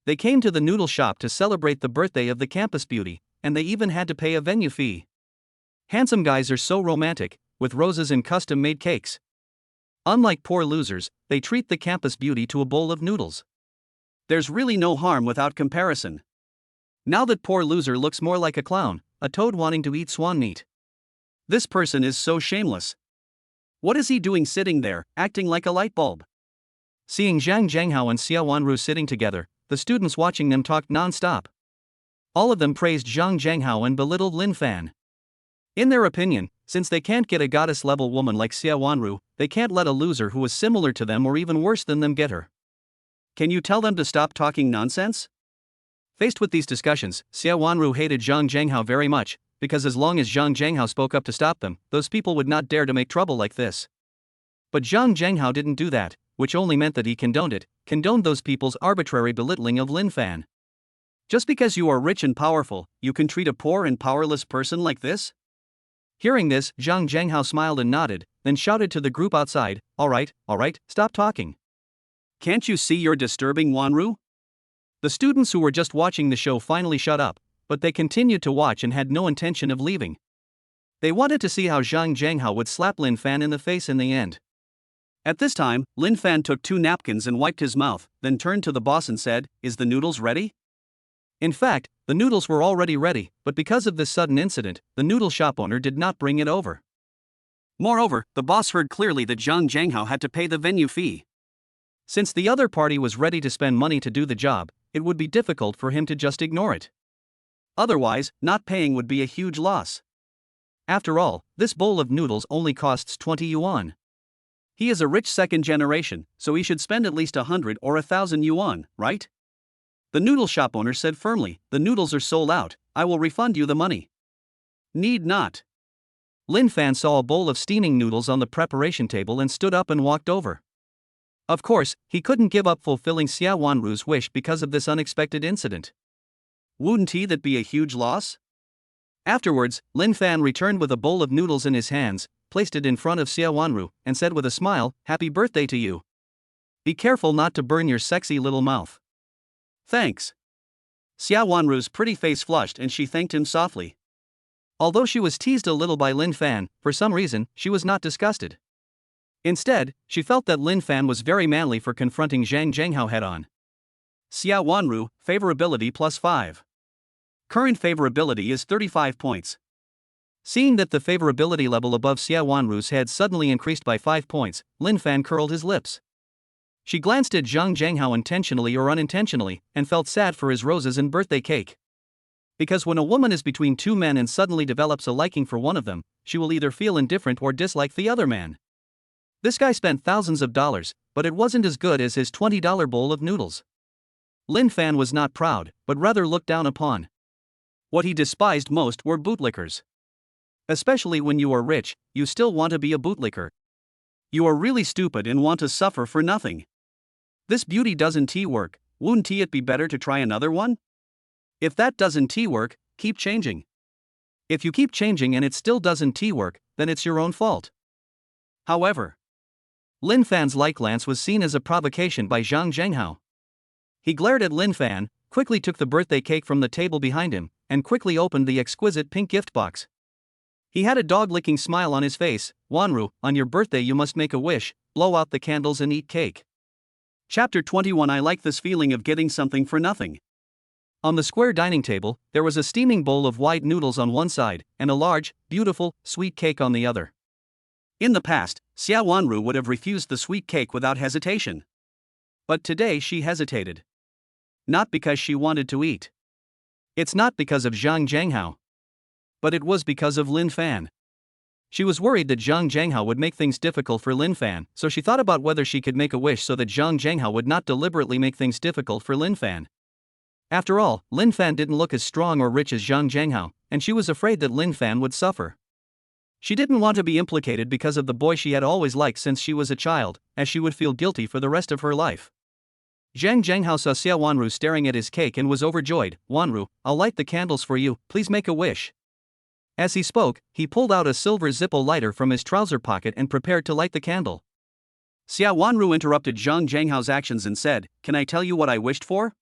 They came to the noodle shop to celebrate the birthday of the campus beauty, and they even had to pay a venue fee. Handsome guys are so romantic, with roses and custom-made cakes. Unlike poor losers, they treat the campus beauty to a bowl of noodles. There's really no harm without comparison. Now that poor loser looks more like a clown, a toad wanting to eat swan meat. This person is so shameless. What is he doing sitting there, acting like a light bulb? Seeing Zhang Zhanghao and Xiao Wanru sitting together, the students watching them talked non-stop. All of them praised Zhang Zhanghao and belittled Lin Fan. In their opinion, since they can't get a goddess-level woman like Xiao Wanru, they can't let a loser who is similar to them or even worse than them get her. Can you tell them to stop talking nonsense? Faced with these discussions, Xiao Wanru hated Zhang Zhanghao very much, because as long as Zhang Zhanghao spoke up to stop them, those people would not dare to make trouble like this. But Zhang Zhanghao didn't do that, which only meant that he condoned those people's arbitrary belittling of Lin Fan. Just because you are rich and powerful, you can treat a poor and powerless person like this? Hearing this, Zhang Zhanghao smiled and nodded, then shouted to the group outside, all right, stop talking. Can't you see you're disturbing Wanru? The students who were just watching the show finally shut up, but they continued to watch and had no intention of leaving. They wanted to see how Zhang Zhanghao would slap Lin Fan in the face in the end. At this time, Lin Fan took 2 napkins and wiped his mouth, then turned to the boss and said, "Is the noodles ready?" In fact, the noodles were already ready, but because of this sudden incident, the noodle shop owner did not bring it over. Moreover, the boss heard clearly that Zhang Zhanghao had to pay the venue fee. Since the other party was ready to spend money to do the job, it would be difficult for him to just ignore it. Otherwise, not paying would be a huge loss. After all, this bowl of noodles only costs 20 yuan. He is a rich second generation, so he should spend at least 100 or 1,000 yuan, right? The noodle shop owner said firmly, "The noodles are sold out, I will refund you the money." Need not. Lin Fan saw a bowl of steaming noodles on the preparation table and stood up and walked over. Of course, he couldn't give up fulfilling Xiao Wanru's wish because of this unexpected incident. Wouldn't that be a huge loss? Afterwards, Lin Fan returned with a bowl of noodles in his hands, placed it in front of Xiao Wanru, and said with a smile, "Happy birthday to you." Be careful not to burn your sexy little mouth. Thanks. Xia Wanru's pretty face flushed and she thanked him softly. Although she was teased a little by Lin Fan, for some reason, she was not disgusted. Instead, she felt that Lin Fan was very manly for confronting Zhang Zhenghao head-on. Xia Wanru, favorability +5. Current favorability is 35 points. Seeing that the favorability level above Xia Wanru's head suddenly increased by 5 points, Lin Fan curled his lips. She glanced at Zhang Zhenghao intentionally or unintentionally, and felt sad for his roses and birthday cake. Because when a woman is between two men and suddenly develops a liking for one of them, she will either feel indifferent or dislike the other man. This guy spent thousands of dollars, but it wasn't as good as his $20 bowl of noodles. Lin Fan was not proud, but rather looked down upon. What he despised most were bootlickers. Especially when you are rich, you still want to be a bootlicker. You are really stupid and want to suffer for nothing. This beauty doesn't work, wouldn't it be better to try another one? If that doesn't work, keep changing. If you keep changing and it still doesn't work, then it's your own fault. However, Lin Fan's light glance was seen as a provocation by Zhang Zhenghao. He glared at Lin Fan, quickly took the birthday cake from the table behind him, and quickly opened the exquisite pink gift box. He had a dog-licking smile on his face. Wanru, on your birthday you must make a wish, blow out the candles and eat cake. Chapter 21. I like this feeling of getting something for nothing. On the square dining table, there was a steaming bowl of white noodles on one side, and a large, beautiful, sweet cake on the other. In the past, Xia Wanru would have refused the sweet cake without hesitation. But today she hesitated. Not because she wanted to eat. It's not because of Zhang Zhenghao. But it was because of Lin Fan. She was worried that Zhang Zhenghao would make things difficult for Lin Fan, so she thought about whether she could make a wish so that Zhang Zhenghao would not deliberately make things difficult for Lin Fan. After all, Lin Fan didn't look as strong or rich as Zhang Zhenghao, and she was afraid that Lin Fan would suffer. She didn't want to be implicated because of the boy she had always liked since she was a child, as she would feel guilty for the rest of her life. Zhang Zhenghao saw Xia Wanru staring at his cake and was overjoyed. Wanru, I'll light the candles for you, please make a wish. As he spoke, he pulled out a silver Zippo lighter from his trouser pocket and prepared to light the candle. Xia Wanru interrupted Zhang Zhenghao's actions and said, "Can I tell you what I wished for?"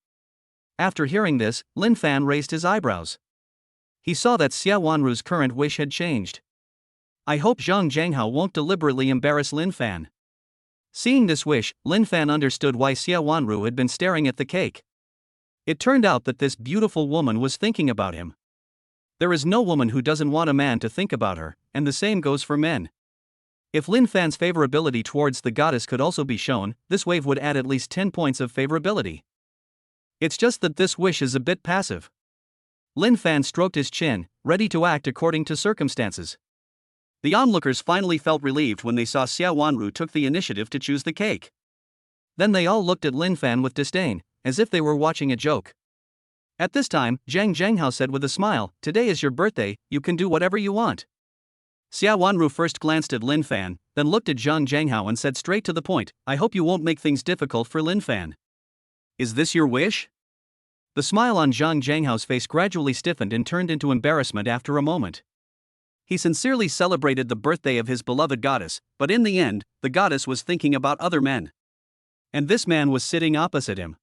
After hearing this, Lin Fan raised his eyebrows. He saw that Xia Wanru's current wish had changed. I hope Zhang Zhenghao won't deliberately embarrass Lin Fan. Seeing this wish, Lin Fan understood why Xia Wanru had been staring at the cake. It turned out that this beautiful woman was thinking about him. There is no woman who doesn't want a man to think about her, and the same goes for men. If Lin Fan's favorability towards the goddess could also be shown, this wave would add at least 10 points of favorability. It's just that this wish is a bit passive. Lin Fan stroked his chin, ready to act according to circumstances. The onlookers finally felt relieved when they saw Xia Wanru took the initiative to choose the cake. Then they all looked at Lin Fan with disdain, as if they were watching a joke. At this time, Zhang Zhenghao said with a smile, "Today is your birthday, you can do whatever you want." Xia Wanru first glanced at Lin Fan, then looked at Zhang Zhenghao and said straight to the point, "I hope you won't make things difficult for Lin Fan. Is this your wish?" The smile on Zhang Zhenghao's face gradually stiffened and turned into embarrassment after a moment. He sincerely celebrated the birthday of his beloved goddess, but in the end, the goddess was thinking about other men. And this man was sitting opposite him.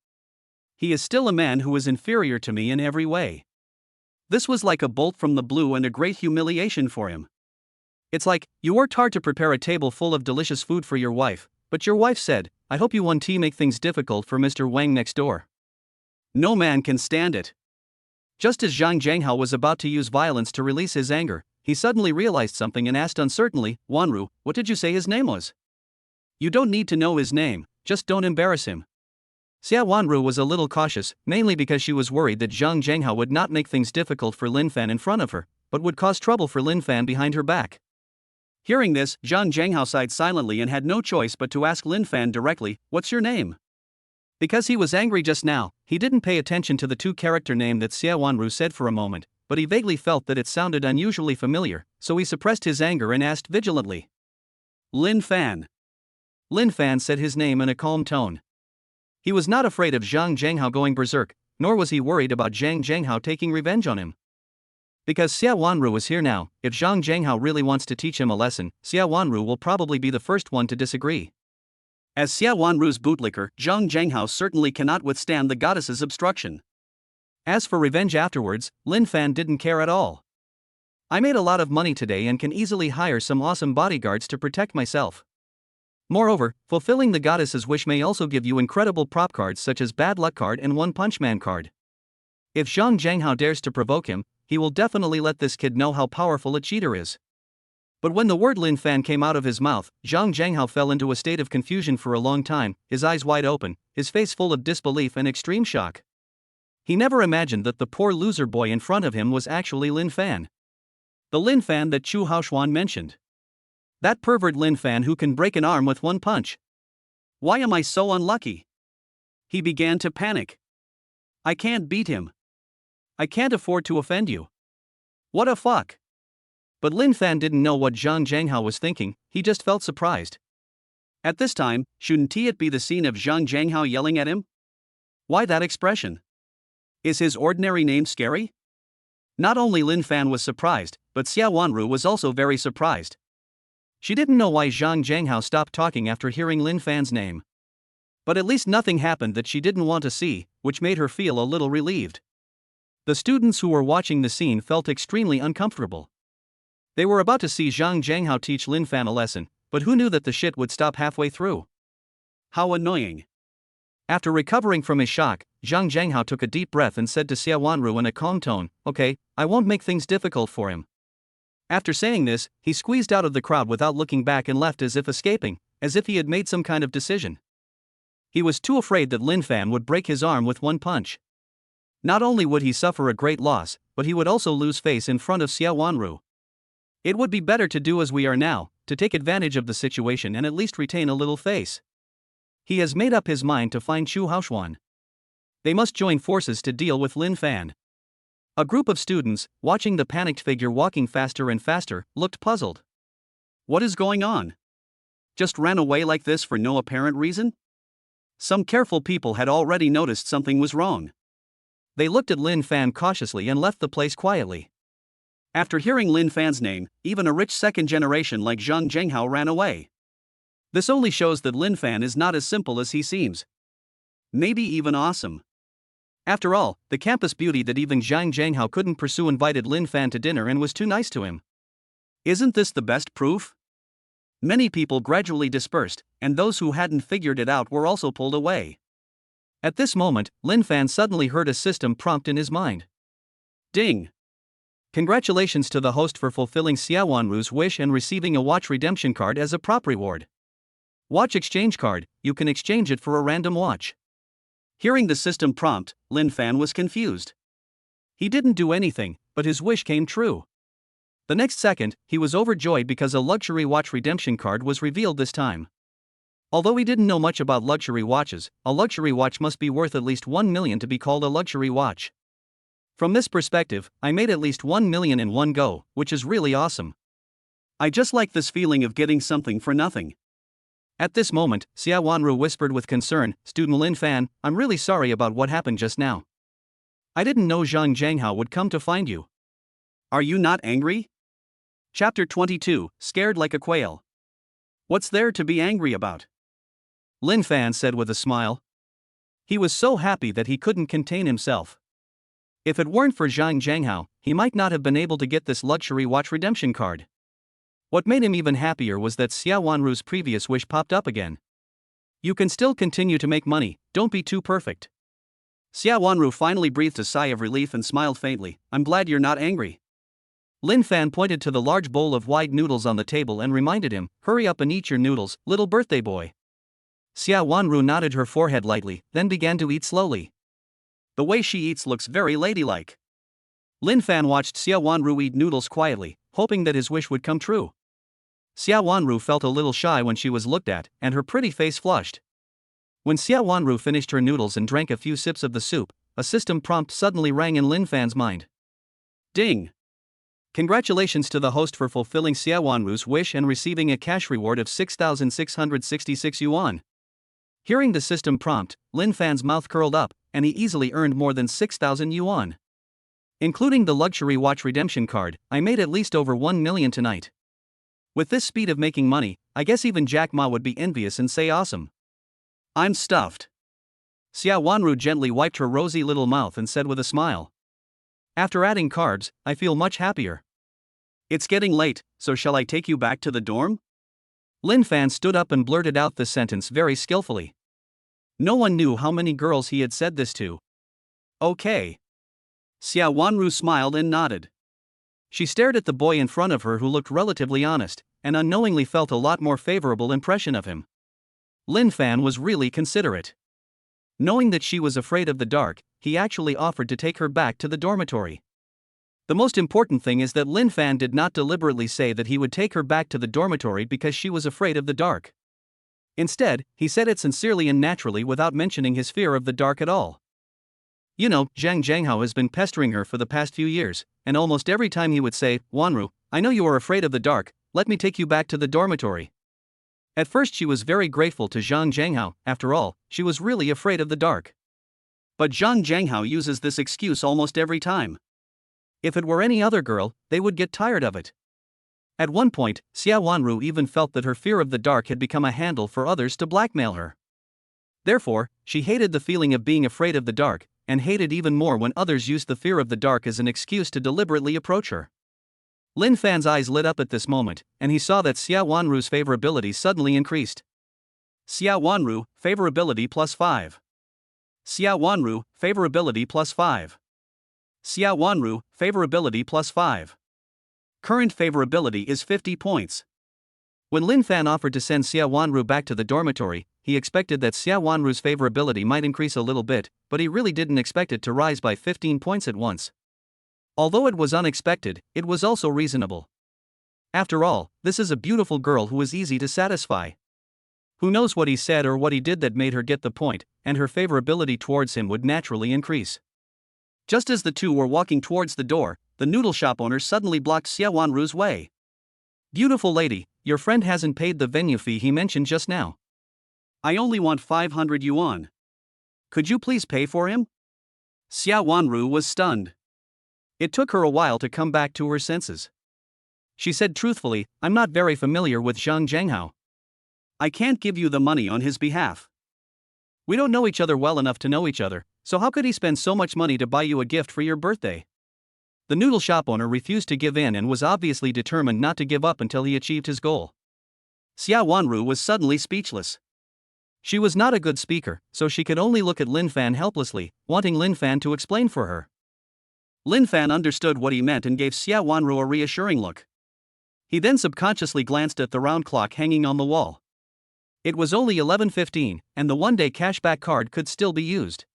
He is still a man who is inferior to me in every way. This was like a bolt from the blue and a great humiliation for him. It's like, you worked hard to prepare a table full of delicious food for your wife, but your wife said, "I hope you won't make things difficult for Mr. Wang next door." No man can stand it. Just as Zhang Zhenghao was about to use violence to release his anger, he suddenly realized something and asked uncertainly, "Wanru, what did you say his name was?" "You don't need to know his name, just don't embarrass him." Xia Wanru was a little cautious, mainly because she was worried that Zhang Zhenghao would not make things difficult for Lin Fan in front of her, but would cause trouble for Lin Fan behind her back. Hearing this, Zhang Zhenghao sighed silently and had no choice but to ask Lin Fan directly, "What's your name?" Because he was angry just now, he didn't pay attention to the two-character name that Xia Wanru said for a moment, but he vaguely felt that it sounded unusually familiar, so he suppressed his anger and asked vigilantly. "Lin Fan." Lin Fan said his name in a calm tone. He was not afraid of Zhang Zhenghao going berserk, nor was he worried about Zhang Zhenghao taking revenge on him. Because Xia Wanru was here now, if Zhang Zhenghao really wants to teach him a lesson, Xia Wanru will probably be the first one to disagree. As Xia Wanru's bootlicker, Zhang Zhanghao certainly cannot withstand the goddess's obstruction. As for revenge afterwards, Lin Fan didn't care at all. I made a lot of money today and can easily hire some awesome bodyguards to protect myself. Moreover, fulfilling the goddess's wish may also give you incredible prop cards such as Bad Luck card and One Punch Man card. If Zhang Zhanghao dares to provoke him, he will definitely let this kid know how powerful a cheater is. But when the word Lin Fan came out of his mouth, Zhang Zhanghao fell into a state of confusion for a long time, his eyes wide open, his face full of disbelief and extreme shock. He never imagined that the poor loser boy in front of him was actually Lin Fan. The Lin Fan that Chu Haoxuan mentioned. That pervert Lin Fan who can break an arm with one punch. Why am I so unlucky? He began to panic. I can't beat him. I can't afford to offend you. What a fuck. But Lin Fan didn't know what Zhang Zhanghao was thinking, he just felt surprised. At this time, shouldn't it be the scene of Zhang Zhanghao yelling at him? Why that expression? Is his ordinary name scary? Not only Lin Fan was surprised, but Xia Wanru was also very surprised. She didn't know why Zhang Zhanghao stopped talking after hearing Lin Fan's name. But at least nothing happened that she didn't want to see, which made her feel a little relieved. The students who were watching the scene felt extremely uncomfortable. They were about to see Zhang Zhanghao teach Lin Fan a lesson, but who knew that the shit would stop halfway through? How annoying. After recovering from his shock, Zhang Zhanghao took a deep breath and said to Xia Wanru in a calm tone, "Okay, I won't make things difficult for him." After saying this, he squeezed out of the crowd without looking back and left as if escaping, as if he had made some kind of decision. He was too afraid that Lin Fan would break his arm with one punch. Not only would he suffer a great loss, but he would also lose face in front of Xia Wanru. It would be better to do as we are now, to take advantage of the situation and at least retain a little face. He has made up his mind to find Chu Haoxuan. They must join forces to deal with Lin Fan. A group of students, watching the panicked figure walking faster and faster, looked puzzled. What is going on? Just ran away like this for no apparent reason? Some careful people had already noticed something was wrong. They looked at Lin Fan cautiously and left the place quietly. After hearing Lin Fan's name, even a rich second generation like Zhang Zhanghao ran away. This only shows that Lin Fan is not as simple as he seems. Maybe even awesome. After all, the campus beauty that even Zhang Zhanghao couldn't pursue invited Lin Fan to dinner and was too nice to him. Isn't this the best proof? Many people gradually dispersed, and those who hadn't figured it out were also pulled away. At this moment, Lin Fan suddenly heard a system prompt in his mind. Ding! Congratulations to the host for fulfilling Xia Wanru's wish and receiving a watch redemption card as a prop reward. Watch exchange card, you can exchange it for a random watch. Hearing the system prompt, Lin Fan was confused. He didn't do anything, but his wish came true. The next second, he was overjoyed because a luxury watch redemption card was revealed this time. Although he didn't know much about luxury watches, a luxury watch must be worth at least 1 million to be called a luxury watch. From this perspective, I made at least 1 million in one go, which is really awesome. I just like this feeling of getting something for nothing. At this moment, Xia Wanru whispered with concern, "Student Lin Fan, I'm really sorry about what happened just now. I didn't know Zhang Zhanghao would come to find you." Are you not angry? Chapter 22, Scared Like a Quail. What's there to be angry about? Lin Fan said with a smile. He was so happy that he couldn't contain himself. If it weren't for Zhang Zhanghao, he might not have been able to get this luxury watch redemption card. What made him even happier was that Xia Wanru's previous wish popped up again. You can still continue to make money, don't be too perfect. Xia Wanru finally breathed a sigh of relief and smiled faintly. I'm glad you're not angry. Lin Fan pointed to the large bowl of white noodles on the table and reminded him, "Hurry up and eat your noodles, little birthday boy." Xia Wanru nodded her forehead lightly, then began to eat slowly. The way she eats looks very ladylike. Lin Fan watched Xia Wanru eat noodles quietly, hoping that his wish would come true. Xia Wanru felt a little shy when she was looked at, and her pretty face flushed. When Xia Wanru finished her noodles and drank a few sips of the soup, a system prompt suddenly rang in Lin Fan's mind. Ding! Congratulations to the host for fulfilling Xia Wanru's wish and receiving a cash reward of 6,666 yuan. Hearing the system prompt, Lin Fan's mouth curled up, and he easily earned more than 6,000 yuan. Including the luxury watch redemption card, I made at least over 1 million tonight. With this speed of making money, I guess even Jack Ma would be envious and say awesome. I'm stuffed. Xia Wanru gently wiped her rosy little mouth and said with a smile. After adding carbs, I feel much happier. It's getting late, so shall I take you back to the dorm? Lin Fan stood up and blurted out the sentence very skillfully. No one knew how many girls he had said this to. Okay. Xia Wanru smiled and nodded. She stared at the boy in front of her who looked relatively honest, and unknowingly felt a lot more favorable impression of him. Lin Fan was really considerate. Knowing that she was afraid of the dark, he actually offered to take her back to the dormitory. The most important thing is that Lin Fan did not deliberately say that he would take her back to the dormitory because she was afraid of the dark. Instead, he said it sincerely and naturally without mentioning his fear of the dark at all. You know, Zhang Zhanghao has been pestering her for the past few years, and almost every time he would say, Wanru, I know you are afraid of the dark, let me take you back to the dormitory. At first she was very grateful to Zhang Zhanghao, after all, she was really afraid of the dark. But Zhang Zhanghao uses this excuse almost every time. If it were any other girl, they would get tired of it. At one point, Xia Wanru even felt that her fear of the dark had become a handle for others to blackmail her. Therefore, she hated the feeling of being afraid of the dark, and hated even more when others used the fear of the dark as an excuse to deliberately approach her. Lin Fan's eyes lit up at this moment, and he saw that Xia Wanru's favorability suddenly increased. Xia Wanru, favorability +5. Xia Wanru, favorability +5. Xia Wanru, favorability +5. Current favorability is 50 points. When Lin Fan offered to send Xia Wanru back to the dormitory, he expected that Xia Wanru's favorability might increase a little bit, but he really didn't expect it to rise by 15 points at once. Although it was unexpected, it was also reasonable. After all, this is a beautiful girl who is easy to satisfy. Who knows what he said or what he did that made her get the point, and her favorability towards him would naturally increase. Just as the two were walking towards the door, the noodle shop owner suddenly blocked Xia Wanru's way. Beautiful lady, your friend hasn't paid the venue fee he mentioned just now. I only want 500 yuan. Could you please pay for him? Xia Wanru was stunned. It took her a while to come back to her senses. She said truthfully, I'm not very familiar with Zhang Zhanghao. I can't give you the money on his behalf. We don't know each other well enough to know each other, so how could he spend so much money to buy you a gift for your birthday? The noodle shop owner refused to give in and was obviously determined not to give up until he achieved his goal. Xia Wanru was suddenly speechless. She was not a good speaker, so she could only look at Lin Fan helplessly, wanting Lin Fan to explain for her. Lin Fan understood what he meant and gave Xia Wanru a reassuring look. He then subconsciously glanced at the round clock hanging on the wall. It was only 11:15, and the one-day cashback card could still be used.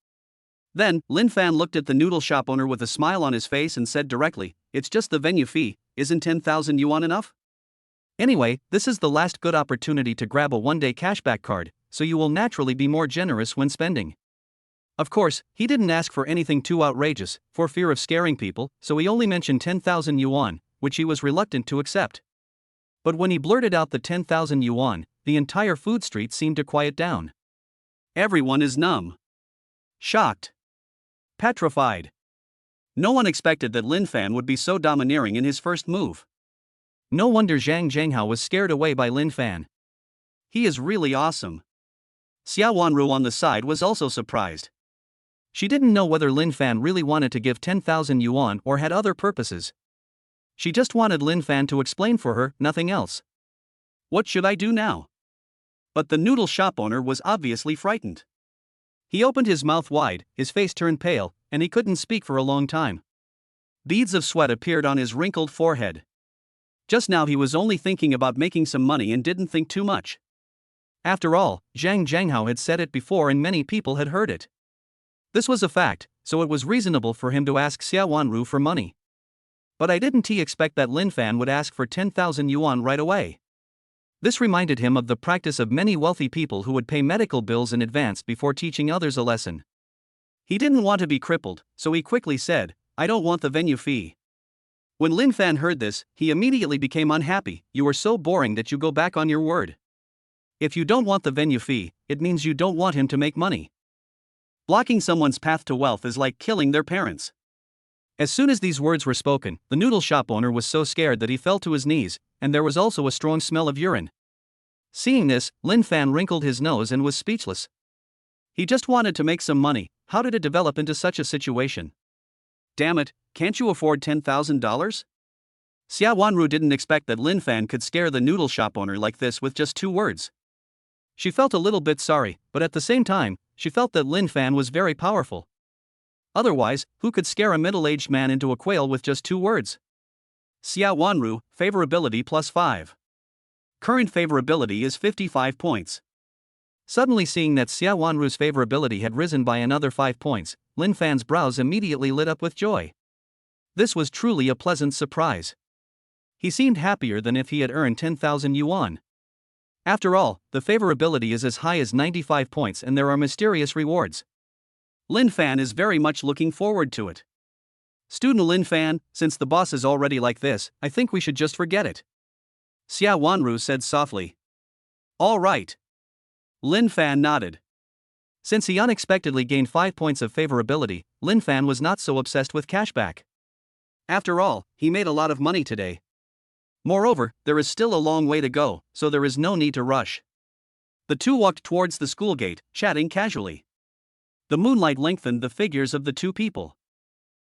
Then, Lin Fan looked at the noodle shop owner with a smile on his face and said directly, it's just the venue fee, isn't 10,000 yuan enough? Anyway, this is the last good opportunity to grab a one-day cashback card, so you will naturally be more generous when spending. Of course, he didn't ask for anything too outrageous, for fear of scaring people, so he only mentioned 10,000 yuan, which he was reluctant to accept. But when he blurted out the 10,000 yuan, the entire food street seemed to quiet down. Everyone is numb. Shocked. Petrified. No one expected that Lin Fan would be so domineering in his first move. No wonder Zhang Zhanghao was scared away by Lin Fan. He is really awesome. Xia Wanru on the side was also surprised. She didn't know whether Lin Fan really wanted to give 10,000 yuan or had other purposes. She just wanted Lin Fan to explain for her, nothing else. What should I do now? But the noodle shop owner was obviously frightened. He opened his mouth wide, his face turned pale, and he couldn't speak for a long time. Beads of sweat appeared on his wrinkled forehead. Just now he was only thinking about making some money and didn't think too much. After all, Zhang Zhanghao had said it before and many people had heard it. This was a fact, so it was reasonable for him to ask Xia Wanru for money. But I didn't expect that Lin Fan would ask for 10,000 yuan right away. This reminded him of the practice of many wealthy people who would pay medical bills in advance before teaching others a lesson. He didn't want to be crippled, so he quickly said, I don't want the venue fee. When Lin Fan heard this, he immediately became unhappy. You are so boring that you go back on your word. If you don't want the venue fee, it means you don't want him to make money. Blocking someone's path to wealth is like killing their parents. As soon as these words were spoken, the noodle shop owner was so scared that he fell to his knees, and there was also a strong smell of urine. Seeing this, Lin Fan wrinkled his nose and was speechless. He just wanted to make some money. How did it develop into such a situation? Damn it, can't you afford $10,000? Xia Wanru didn't expect that Lin Fan could scare the noodle shop owner like this with just 2 words. She felt a little bit sorry, but at the same time, she felt that Lin Fan was very powerful. Otherwise, who could scare a middle-aged man into a quail with just 2 words? Xia Wanru, favorability +5. Current favorability is 55 points. Suddenly seeing that Xia Wanru's favorability had risen by another 5 points, Lin Fan's brows immediately lit up with joy. This was truly a pleasant surprise. He seemed happier than if he had earned 10,000 yuan. After all, the favorability is as high as 95 points and there are mysterious rewards. Lin Fan is very much looking forward to it. Student Lin Fan, since the boss is already like this, I think we should just forget it. Xia Wanru said softly. All right. Lin Fan nodded. Since he unexpectedly gained 5 points of favorability, Lin Fan was not so obsessed with cashback. After all, he made a lot of money today. Moreover, there is still a long way to go, so there is no need to rush. The two walked towards the school gate, chatting casually. The moonlight lengthened the figures of the two people.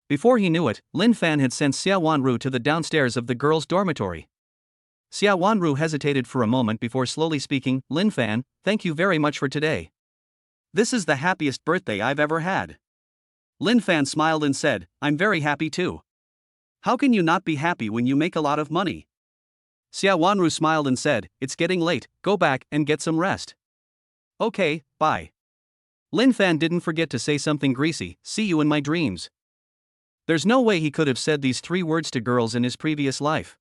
Before he knew it, Lin Fan had sent Xia Wanru to the downstairs of the girls' dormitory. Xia Wanru hesitated for a moment before slowly speaking. Lin Fan, thank you very much for today. This is the happiest birthday I've ever had. Lin Fan smiled and said, I'm very happy too. How can you not be happy when you make a lot of money? Xia Wanru smiled and said, it's getting late, go back and get some rest. Okay, bye. Lin Fan didn't forget to say something greasy, see you in my dreams. There's no way he could have said these 3 words to girls in his previous life.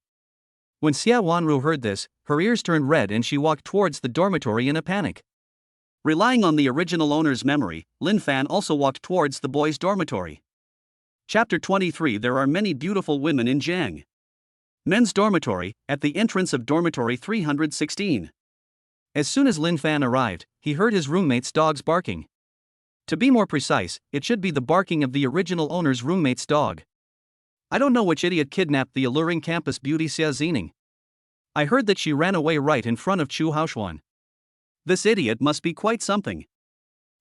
When Xia Wanru heard this, her ears turned red and she walked towards the dormitory in a panic. Relying on the original owner's memory, Lin Fan also walked towards the boys' dormitory. Chapter 23. There are many beautiful women in Jiang. Men's dormitory, at the entrance of dormitory 316. As soon as Lin Fan arrived, he heard his roommate's dogs barking. To be more precise, it should be the barking of the original owner's roommate's dog. I don't know which idiot kidnapped the alluring campus beauty Xia Zining. I heard that she ran away right in front of Chu Haoshuan. This idiot must be quite something.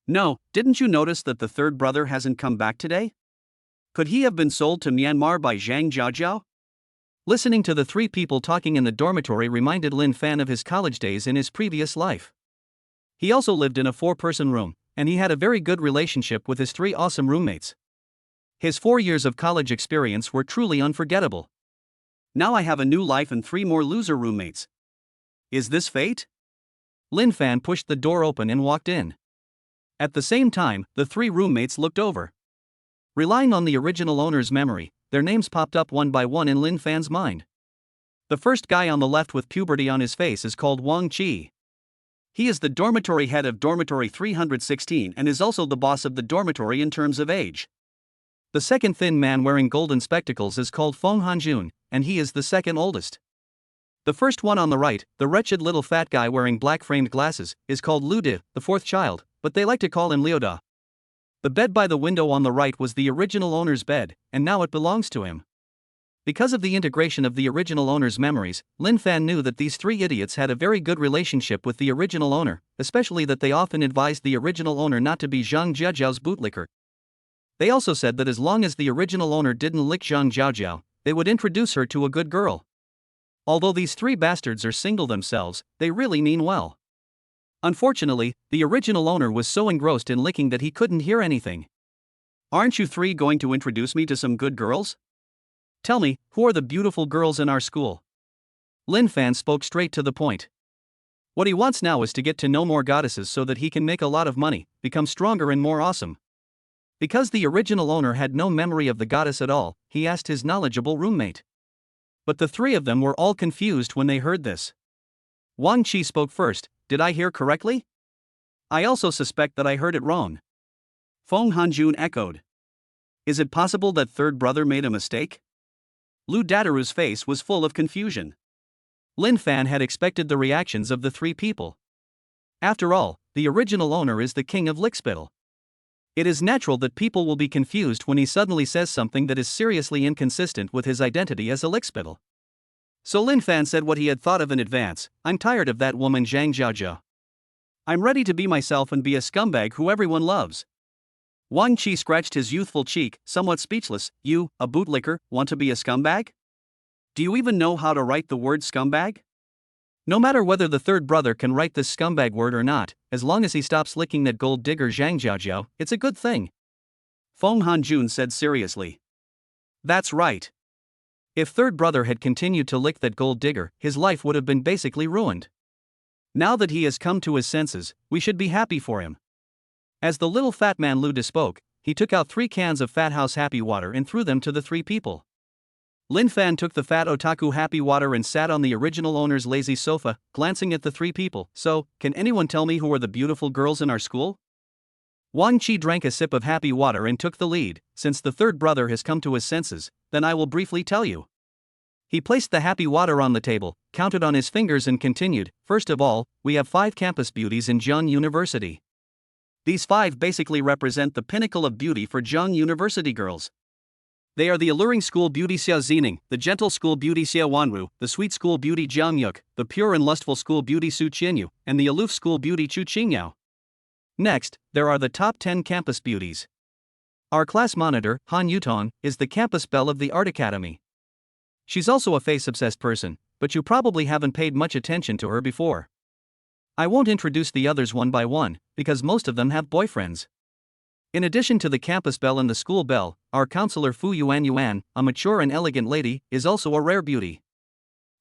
No, didn't you notice that the third brother hasn't come back today? Could he have been sold to Myanmar by Zhang Jiajiao? Listening to the 3 people talking in the dormitory reminded Lin Fan of his college days in his previous life. He also lived in a 4-person room, and he had a very good relationship with his 3 awesome roommates. His 4 years of college experience were truly unforgettable. Now I have a new life and 3 more loser roommates. Is this fate? Lin Fan pushed the door open and walked in. At the same time, the 3 roommates looked over. Relying on the original owner's memory, their names popped up one by one in Lin Fan's mind. The first guy on the left with puberty on his face is called Wang Qi. He is the dormitory head of dormitory 316 and is also the boss of the dormitory in terms of age. The second thin man wearing golden spectacles is called Feng Hanjun, and he is the second oldest. The first one on the right, the wretched little fat guy wearing black-framed glasses, is called Lu De, the 4th child, but they like to call him Liuda. The bed by the window on the right was the original owner's bed, and now it belongs to him. Because of the integration of the original owner's memories, Lin Fan knew that these 3 idiots had a very good relationship with the original owner, especially that they often advised the original owner not to be Zhang Jiajiao's bootlicker. They also said that as long as the original owner didn't lick Zhang Jiajiao, they would introduce her to a good girl. Although these 3 bastards are single themselves, they really mean well. Unfortunately, the original owner was so engrossed in licking that he couldn't hear anything. Aren't you 3 going to introduce me to some good girls? Tell me, who are the beautiful girls in our school? Lin Fan spoke straight to the point. What he wants now is to get to know more goddesses so that he can make a lot of money, become stronger and more awesome. Because the original owner had no memory of the goddess at all, he asked his knowledgeable roommate. But the 3 of them were all confused when they heard this. Wang Qi spoke first. Did I hear correctly? I also suspect that I heard it wrong. Feng Hanjun echoed. Is it possible that third brother made a mistake? Lu Dadaru's face was full of confusion. Lin Fan had expected the reactions of the 3 people. After all, the original owner is the king of lickspittle. It is natural that people will be confused when he suddenly says something that is seriously inconsistent with his identity as a lickspittle. So Lin Fan said what he had thought of in advance. I'm tired of that woman Zhang Jiajiao. I'm ready to be myself and be a scumbag who everyone loves. Wang Qi scratched his youthful cheek, somewhat speechless. You, a bootlicker, want to be a scumbag? Do you even know how to write the word scumbag? No matter whether the third brother can write this scumbag word or not, as long as he stops licking that gold digger Zhang Jiaojiao, it's a good thing. Feng Hanjun said seriously. That's right. If third brother had continued to lick that gold digger, his life would have been basically ruined. Now that he has come to his senses, we should be happy for him. As the little fat man Lu De spoke, he took out 3 cans of Fat House Happy Water and threw them to the 3 people. Lin Fan took the Fat Otaku Happy Water and sat on the original owner's lazy sofa, glancing at the 3 people. So, can anyone tell me who are the beautiful girls in our school? Wang Qi drank a sip of happy water and took the lead. Since the third brother has come to his senses, then I will briefly tell you. He placed the happy water on the table, counted on his fingers and continued. First of all, we have 5 campus beauties in Zheng University. These 5 basically represent the pinnacle of beauty for Zheng University girls. They are the alluring school beauty Xia Zining, the gentle school beauty Xia Wanru, the sweet school beauty Jiang Yuk, the pure and lustful school beauty Su Qianyu, and the aloof school beauty Chu Qingyao. Next, there are the top 10 campus beauties. Our class monitor, Han Yutong, is the campus belle of the Art Academy. She's also a face-obsessed person, but you probably haven't paid much attention to her before. I won't introduce the others one by one, because most of them have boyfriends. In addition to the campus belle and the school belle, our counselor Fu Yuan, a mature and elegant lady, is also a rare beauty.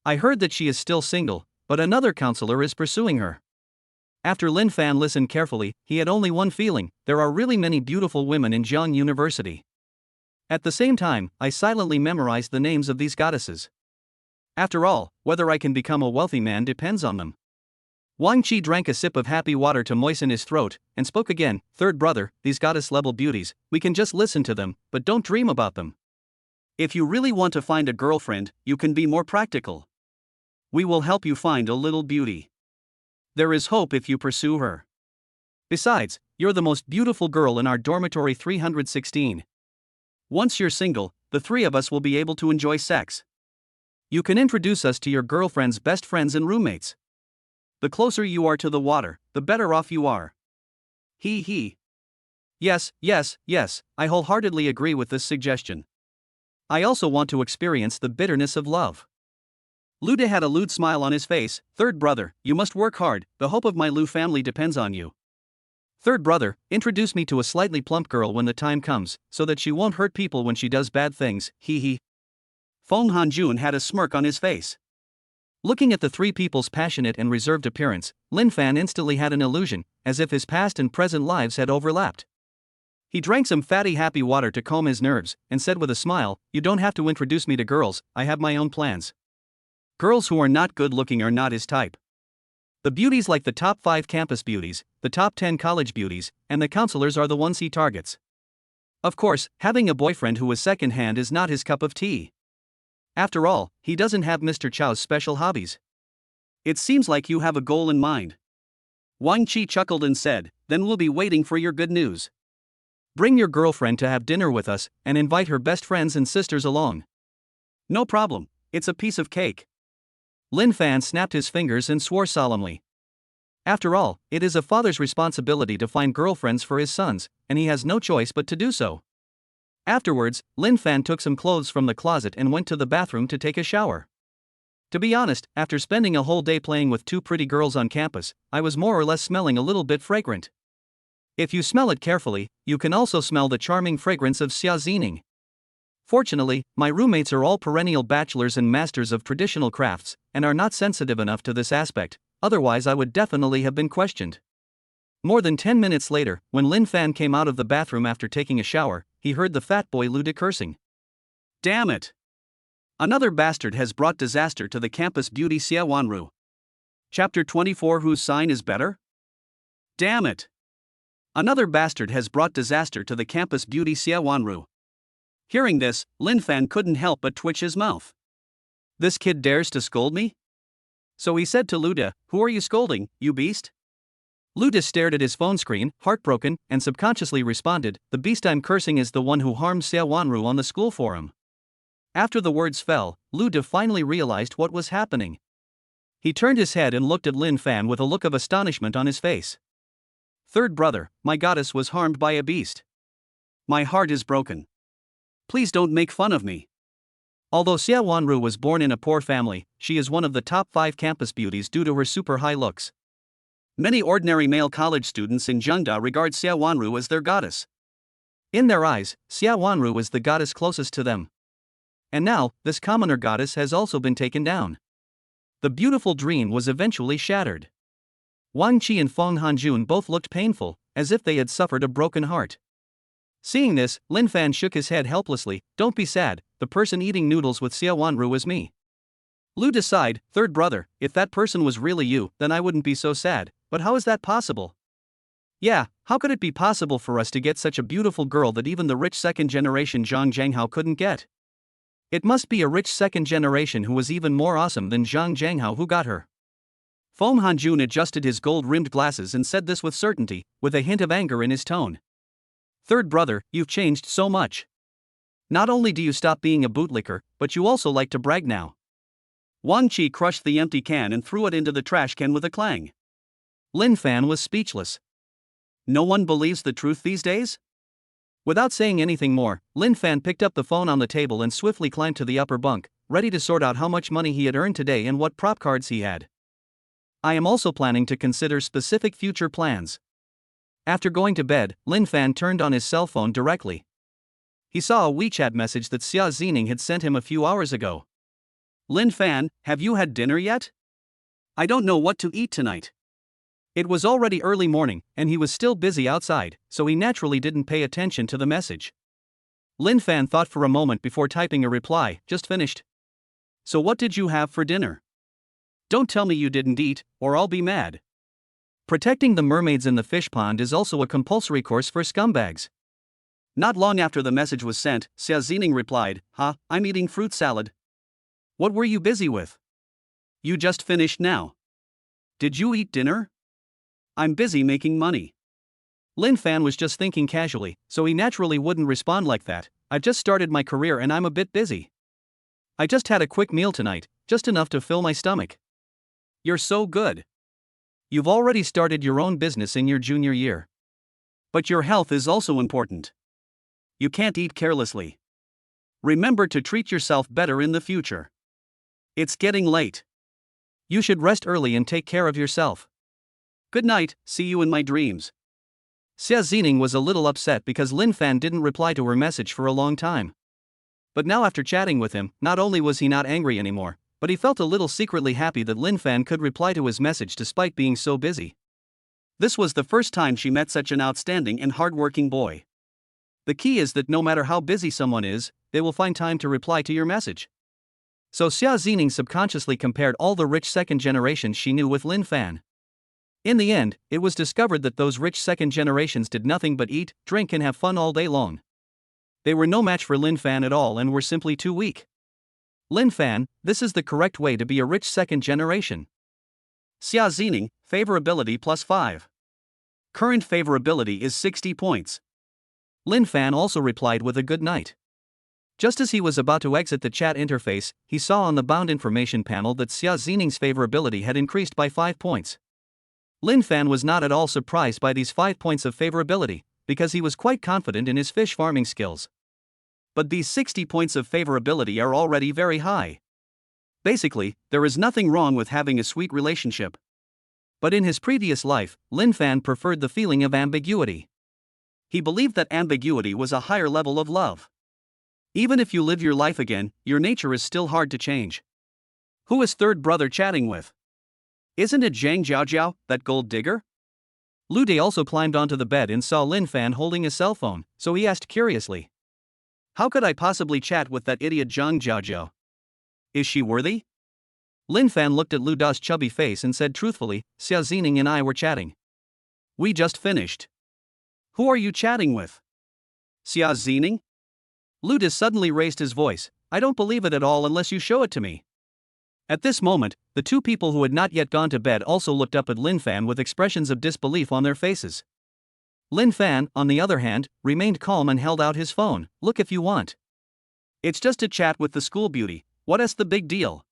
I heard that she is still single, but another counselor is pursuing her. After Lin Fan listened carefully, he had only one feeling: there are really many beautiful women in Zheng University. At the same time, I silently memorized the names of these goddesses. After all, whether I can become a wealthy man depends on them. Wang Qi drank a sip of happy water to moisten his throat, and spoke again. Third brother, these goddess-level beauties, we can just listen to them, but don't dream about them. If you really want to find a girlfriend, you can be more practical. We will help you find a little beauty. There is hope if you pursue her. Besides, you're the most beautiful girl in our dormitory 316. Once you're single, the 3 of us will be able to enjoy sex. You can introduce us to your girlfriend's best friends and roommates. The closer you are to the water, the better off you are. He. Yes, I wholeheartedly agree with this suggestion. I also want to experience the bitterness of love. Lu De had a lewd smile on his face. Third brother, you must work hard, the hope of my Lu family depends on you. Third brother, introduce me to a slightly plump girl when the time comes, so that she won't hurt people when she does bad things. Feng Hanjun had a smirk on his face. Looking at the 3 people's passionate and reserved appearance, Lin Fan instantly had an illusion, as if his past and present lives had overlapped. He drank some fatty happy water to calm his nerves, and said with a smile, you don't have to introduce me to girls, I have my own plans. Girls who are not good looking are not his type. The beauties like the top 5 campus beauties, the top 10 college beauties, and the counselors are the ones he targets. Of course, having a boyfriend who is second-hand is not his cup of tea. After all, he doesn't have Mr. Chow's special hobbies. It seems like you have a goal in mind. Wang Qi chuckled and said, then we'll be waiting for your good news. Bring your girlfriend to have dinner with us, and invite her best friends and sisters along. No problem, it's a piece of cake. Lin Fan snapped his fingers and swore solemnly. After all, it is a father's responsibility to find girlfriends for his sons, and he has no choice but to do so. Afterwards, Lin Fan took some clothes from the closet and went to the bathroom to take a shower. To be honest, after spending a whole day playing with 2 pretty girls on campus, I was more or less smelling a little bit fragrant. If you smell it carefully, you can also smell the charming fragrance of Xia Zining. Fortunately, my roommates are all perennial bachelors and masters of traditional crafts, and are not sensitive enough to this aspect, otherwise I would definitely have been questioned. More than 10 minutes later, when Lin Fan came out of the bathroom after taking a shower, he heard the fat boy Lu De cursing. Damn it! Another bastard has brought disaster to the campus beauty Xia Wanru. Chapter 24, whose sign is better? Damn it! Another bastard has brought disaster to the campus beauty Xia Wanru. Hearing this, Lin Fan couldn't help but twitch his mouth. This kid dares to scold me? So he said to Lu De, who are you scolding, you beast? Lu De stared at his phone screen, heartbroken, and subconsciously responded, the beast I'm cursing is the one who harmed Xia Wanru on the school forum. After the words fell, Lu De finally realized what was happening. He turned his head and looked at Lin Fan with a look of astonishment on his face. Third brother, my goddess was harmed by a beast. My heart is broken. Please don't make fun of me. Although Xia Wanru was born in a poor family, she is one of the top 5 campus beauties due to her super high looks. Many ordinary male college students in Zhengda regard Xia Wanru as their goddess. In their eyes, Xia Wanru is the goddess closest to them. And now, this commoner goddess has also been taken down. The beautiful dream was eventually shattered. Wang Qi and Feng Hanjun both looked painful, as if they had suffered a broken heart. Seeing this, Lin Fan shook his head helplessly. Don't be sad, the person eating noodles with Xia Wanru was me. Lu sighed, third brother, if that person was really you, then I wouldn't be so sad, but how is that possible? Yeah, how could it be possible for us to get such a beautiful girl that even the rich second generation Zhang Zhanghao couldn't get? It must be a rich second generation who was even more awesome than Zhang Zhanghao who got her. Feng Hanjun adjusted his gold-rimmed glasses and said this with certainty, with a hint of anger in his tone. Third brother, you've changed so much. Not only do you stop being a bootlicker, but you also like to brag now. Wang Qi crushed the empty can and threw it into the trash can with a clang. Lin Fan was speechless. No one believes the truth these days? Without saying anything more, Lin Fan picked up the phone on the table and swiftly climbed to the upper bunk, ready to sort out how much money he had earned today and what prop cards he had. I am also planning to consider specific future plans. After going to bed, Lin Fan turned on his cell phone directly. He saw a WeChat message that Xia Zining had sent him a few hours ago. Lin Fan, have you had dinner yet? I don't know what to eat tonight. It was already early morning, and he was still busy outside, so he naturally didn't pay attention to the message. Lin Fan thought for a moment before typing a reply, just finished. So what did you have for dinner? Don't tell me you didn't eat, or I'll be mad. Protecting the mermaids in the fish pond is also a compulsory course for scumbags. Not long after the message was sent, Xia Zining replied, I'm eating fruit salad. What were you busy with? You just finished now. Did you eat dinner? I'm busy making money. Lin Fan was just thinking casually, so he naturally wouldn't respond like that. I've just started my career and I'm a bit busy. I just had a quick meal tonight, just enough to fill my stomach. You're so good. You've already started your own business in your junior year. But your health is also important. You can't eat carelessly. Remember to treat yourself better in the future. It's getting late. You should rest early and take care of yourself. Good night, see you in my dreams. Xia Zining was a little upset because Lin Fan didn't reply to her message for a long time. But now after chatting with him, not only was he not angry anymore, but he felt a little secretly happy that Lin Fan could reply to his message despite being so busy. This was the first time she met such an outstanding and hardworking boy. The key is that no matter how busy someone is, they will find time to reply to your message. So Xia Zining subconsciously compared all the rich second generations she knew with Lin Fan. In the end, it was discovered that those rich second generations did nothing but eat, drink and have fun all day long. They were no match for Lin Fan at all and were simply too weak. Lin Fan, this is the correct way to be a rich second generation. Xia Zining, favorability +5. Current favorability is 60 points. Lin Fan also replied with a good night. Just as he was about to exit the chat interface, he saw on the bound information panel that Xia Zining's favorability had increased by 5 points. Lin Fan was not at all surprised by these 5 points of favorability, because he was quite confident in his fish farming skills. But these 60 points of favorability are already very high. Basically, there is nothing wrong with having a sweet relationship. But in his previous life, Lin Fan preferred the feeling of ambiguity. He believed that ambiguity was a higher level of love. Even if you live your life again, your nature is still hard to change. Who is third brother chatting with? Isn't it Zhang Jiaojiao, that gold digger? Lu Dai also climbed onto the bed and saw Lin Fan holding a cell phone, so he asked curiously. How could I possibly chat with that idiot Zhang Jiaojiao? Is she worthy? Lin Fan looked at Lu Dai's chubby face and said truthfully, Xia Zining and I were chatting. We just finished. Who are you chatting with? Xia Zining? Lu Dai suddenly raised his voice. I don't believe it at all unless you show it to me. At this moment, the two people who had not yet gone to bed also looked up at Lin Fan with expressions of disbelief on their faces. Lin Fan, on the other hand, remained calm and held out his phone. Look if you want. It's just a chat with the school beauty, what is the big deal?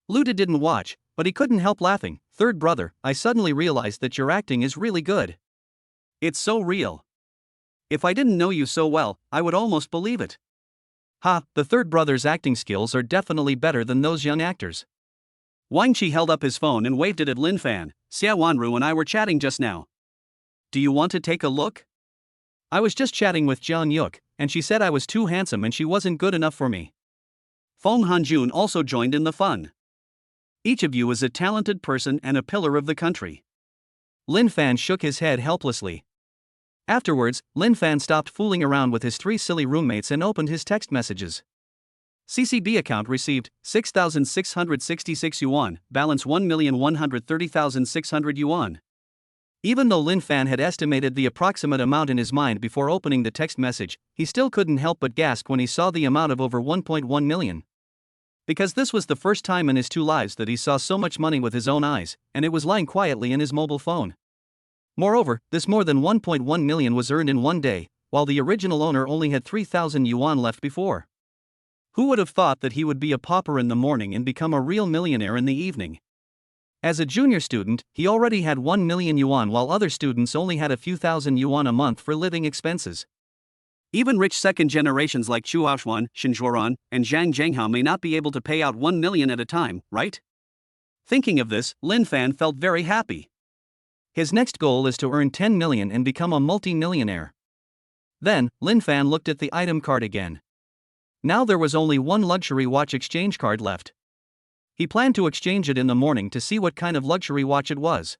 Luda didn't watch, but he couldn't help laughing. Third brother, I suddenly realized that your acting is really good. It's so real. If I didn't know you so well, I would almost believe it. Ha, the third brother's acting skills are definitely better than those young actors. Wang Chi held up his phone and waved it at Lin Fan. Xia Wanru and I were chatting just now. Do you want to take a look? I was just chatting with Jiang Yuk, and she said I was too handsome and she wasn't good enough for me. Feng Hanjun also joined in the fun. Each of you is a talented person and a pillar of the country. Lin Fan shook his head helplessly. Afterwards, Lin Fan stopped fooling around with his three silly roommates and opened his text messages. CCB account received 6,666 yuan, balance 1,130,600 yuan. Even though Lin Fan had estimated the approximate amount in his mind before opening the text message, he still couldn't help but gasp when he saw the amount of over 1.1 million. Because this was the first time in his 2 lives that he saw so much money with his own eyes, and it was lying quietly in his mobile phone. Moreover, this more than 1.1 million was earned in one day, while the original owner only had 3,000 yuan left before. Who would have thought that he would be a pauper in the morning and become a real millionaire in the evening? As a junior student, he already had 1 million yuan while other students only had a few thousand yuan a month for living expenses. Even rich second generations like Chu Haoxuan, Shen Zhuoran, and Zhang Zhenghao may not be able to pay out 1 million at a time, right? Thinking of this, Lin Fan felt very happy. His next goal is to earn 10 million and become a multi-millionaire. Then, Lin Fan looked at the item card again. Now there was only one luxury watch exchange card left. He planned to exchange it in the morning to see what kind of luxury watch it was.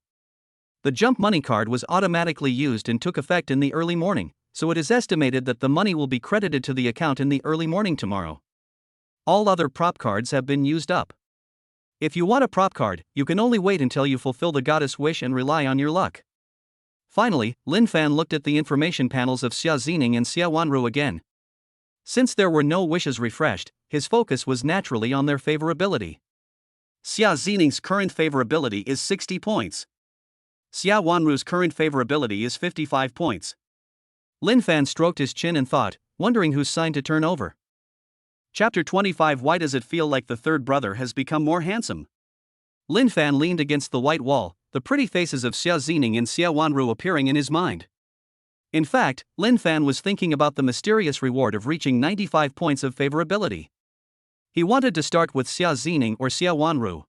The jump money card was automatically used and took effect in the early morning, so it is estimated that the money will be credited to the account in the early morning tomorrow. All other prop cards have been used up. If you want a prop card, you can only wait until you fulfill the goddess wish and rely on your luck. Finally, Lin Fan looked at the information panels of Xia Zining and Xia Wanru again. Since there were no wishes refreshed, his focus was naturally on their favorability. Xia Zining's current favorability is 60 points. Xia Wanru's current favorability is 55 points. Lin Fan stroked his chin and thought, wondering whose sign to turn over. Chapter 25. Why does it feel like the third brother has become more handsome? Lin Fan leaned against the white wall, the pretty faces of Xia Zining and Xia Wanru appearing in his mind. In fact, Lin Fan was thinking about the mysterious reward of reaching 95 points of favorability. He wanted to start with Xia Zining or Xia Wanru.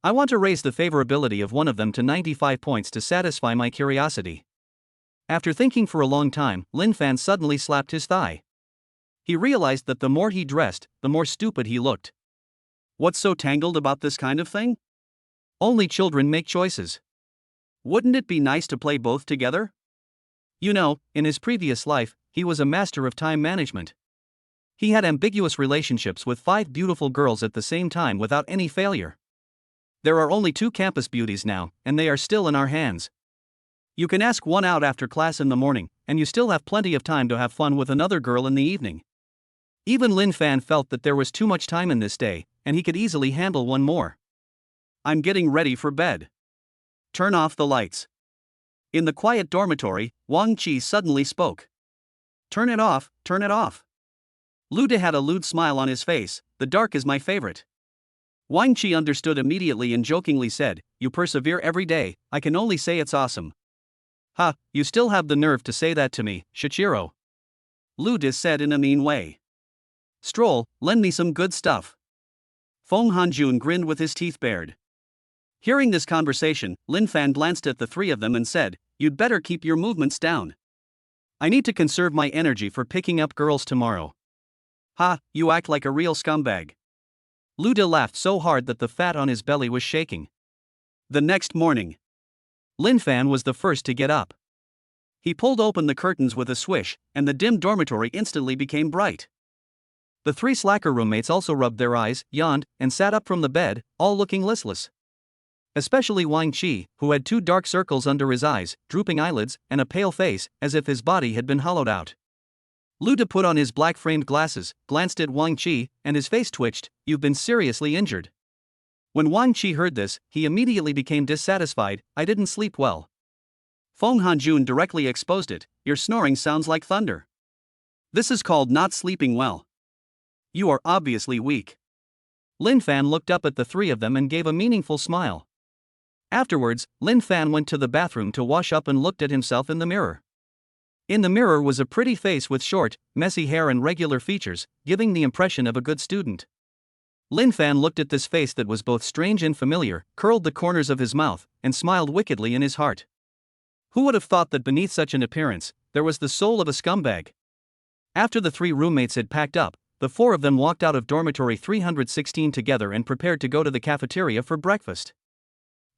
I want to raise the favorability of one of them to 95 points to satisfy my curiosity. After thinking for a long time, Lin Fan suddenly slapped his thigh. He realized that the more he dressed, the more stupid he looked. What's so tangled about this kind of thing? Only children make choices. Wouldn't it be nice to play both together? You know, in his previous life, he was a master of time management. He had ambiguous relationships with 5 beautiful girls at the same time without any failure. There are only 2 campus beauties now, and they are still in our hands. You can ask one out after class in the morning, and you still have plenty of time to have fun with another girl in the evening. Even Lin Fan felt that there was too much time in this day, and he could easily handle one more. I'm getting ready for bed. Turn off the lights. In the quiet dormitory, Wang Chi suddenly spoke. Turn it off, turn it off. Luda had a lewd smile on his face. The dark is my favorite. Wang Chi understood immediately and jokingly said, You persevere every day, I can only say it's awesome. Ha, you still have the nerve to say that to me, Shichiro. Luda said in a mean way. Stroll, lend me some good stuff. Feng Hanjun grinned with his teeth bared. Hearing this conversation, Lin Fan glanced at the 3 of them and said, You'd better keep your movements down. I need to conserve my energy for picking up girls tomorrow. Ha, you act like a real scumbag. Luda laughed so hard that the fat on his belly was shaking. The next morning, Lin Fan was the first to get up. He pulled open the curtains with a swish, and the dim dormitory instantly became bright. The 3 slacker roommates also rubbed their eyes, yawned, and sat up from the bed, all looking listless. Especially Wang Chi, who had 2 dark circles under his eyes, drooping eyelids, and a pale face, as if his body had been hollowed out. Luda put on his black-framed glasses, glanced at Wang Chi, and his face twitched. You've been seriously injured. When Wang Chi heard this, he immediately became dissatisfied. I didn't sleep well. Feng Hanjun directly exposed it. Your snoring sounds like thunder. This is called not sleeping well. You are obviously weak. Lin Fan looked up at the three of them and gave a meaningful smile. Afterwards, Lin Fan went to the bathroom to wash up and looked at himself in the mirror. In the mirror was a pretty face with short, messy hair and regular features, giving the impression of a good student. Lin Fan looked at this face that was both strange and familiar, curled the corners of his mouth, and smiled wickedly in his heart. Who would have thought that beneath such an appearance, there was the soul of a scumbag? After the three roommates had packed up, the four of them walked out of dormitory 316 together and prepared to go to the cafeteria for breakfast.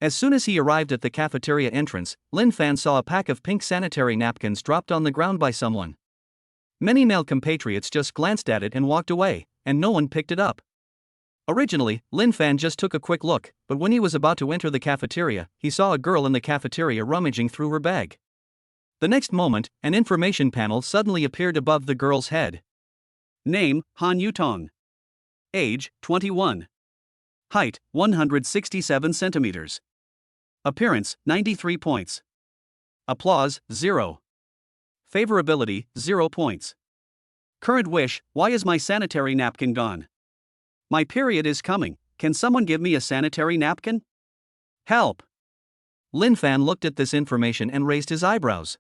As soon as he arrived at the cafeteria entrance, Lin Fan saw a pack of pink sanitary napkins dropped on the ground by someone. Many male compatriots just glanced at it and walked away, and no one picked it up. Originally, Lin Fan just took a quick look, but when he was about to enter the cafeteria, he saw a girl in the cafeteria rummaging through her bag. The next moment, an information panel suddenly appeared above the girl's head. Name, Han Yutong. Age, 21. Height, 167 centimeters. Appearance, 93 points. Applause, 0. Favorability, 0 points. Current wish, why is my sanitary napkin gone? My period is coming, can someone give me a sanitary napkin? Help! Lin Fan looked at this information and raised his eyebrows.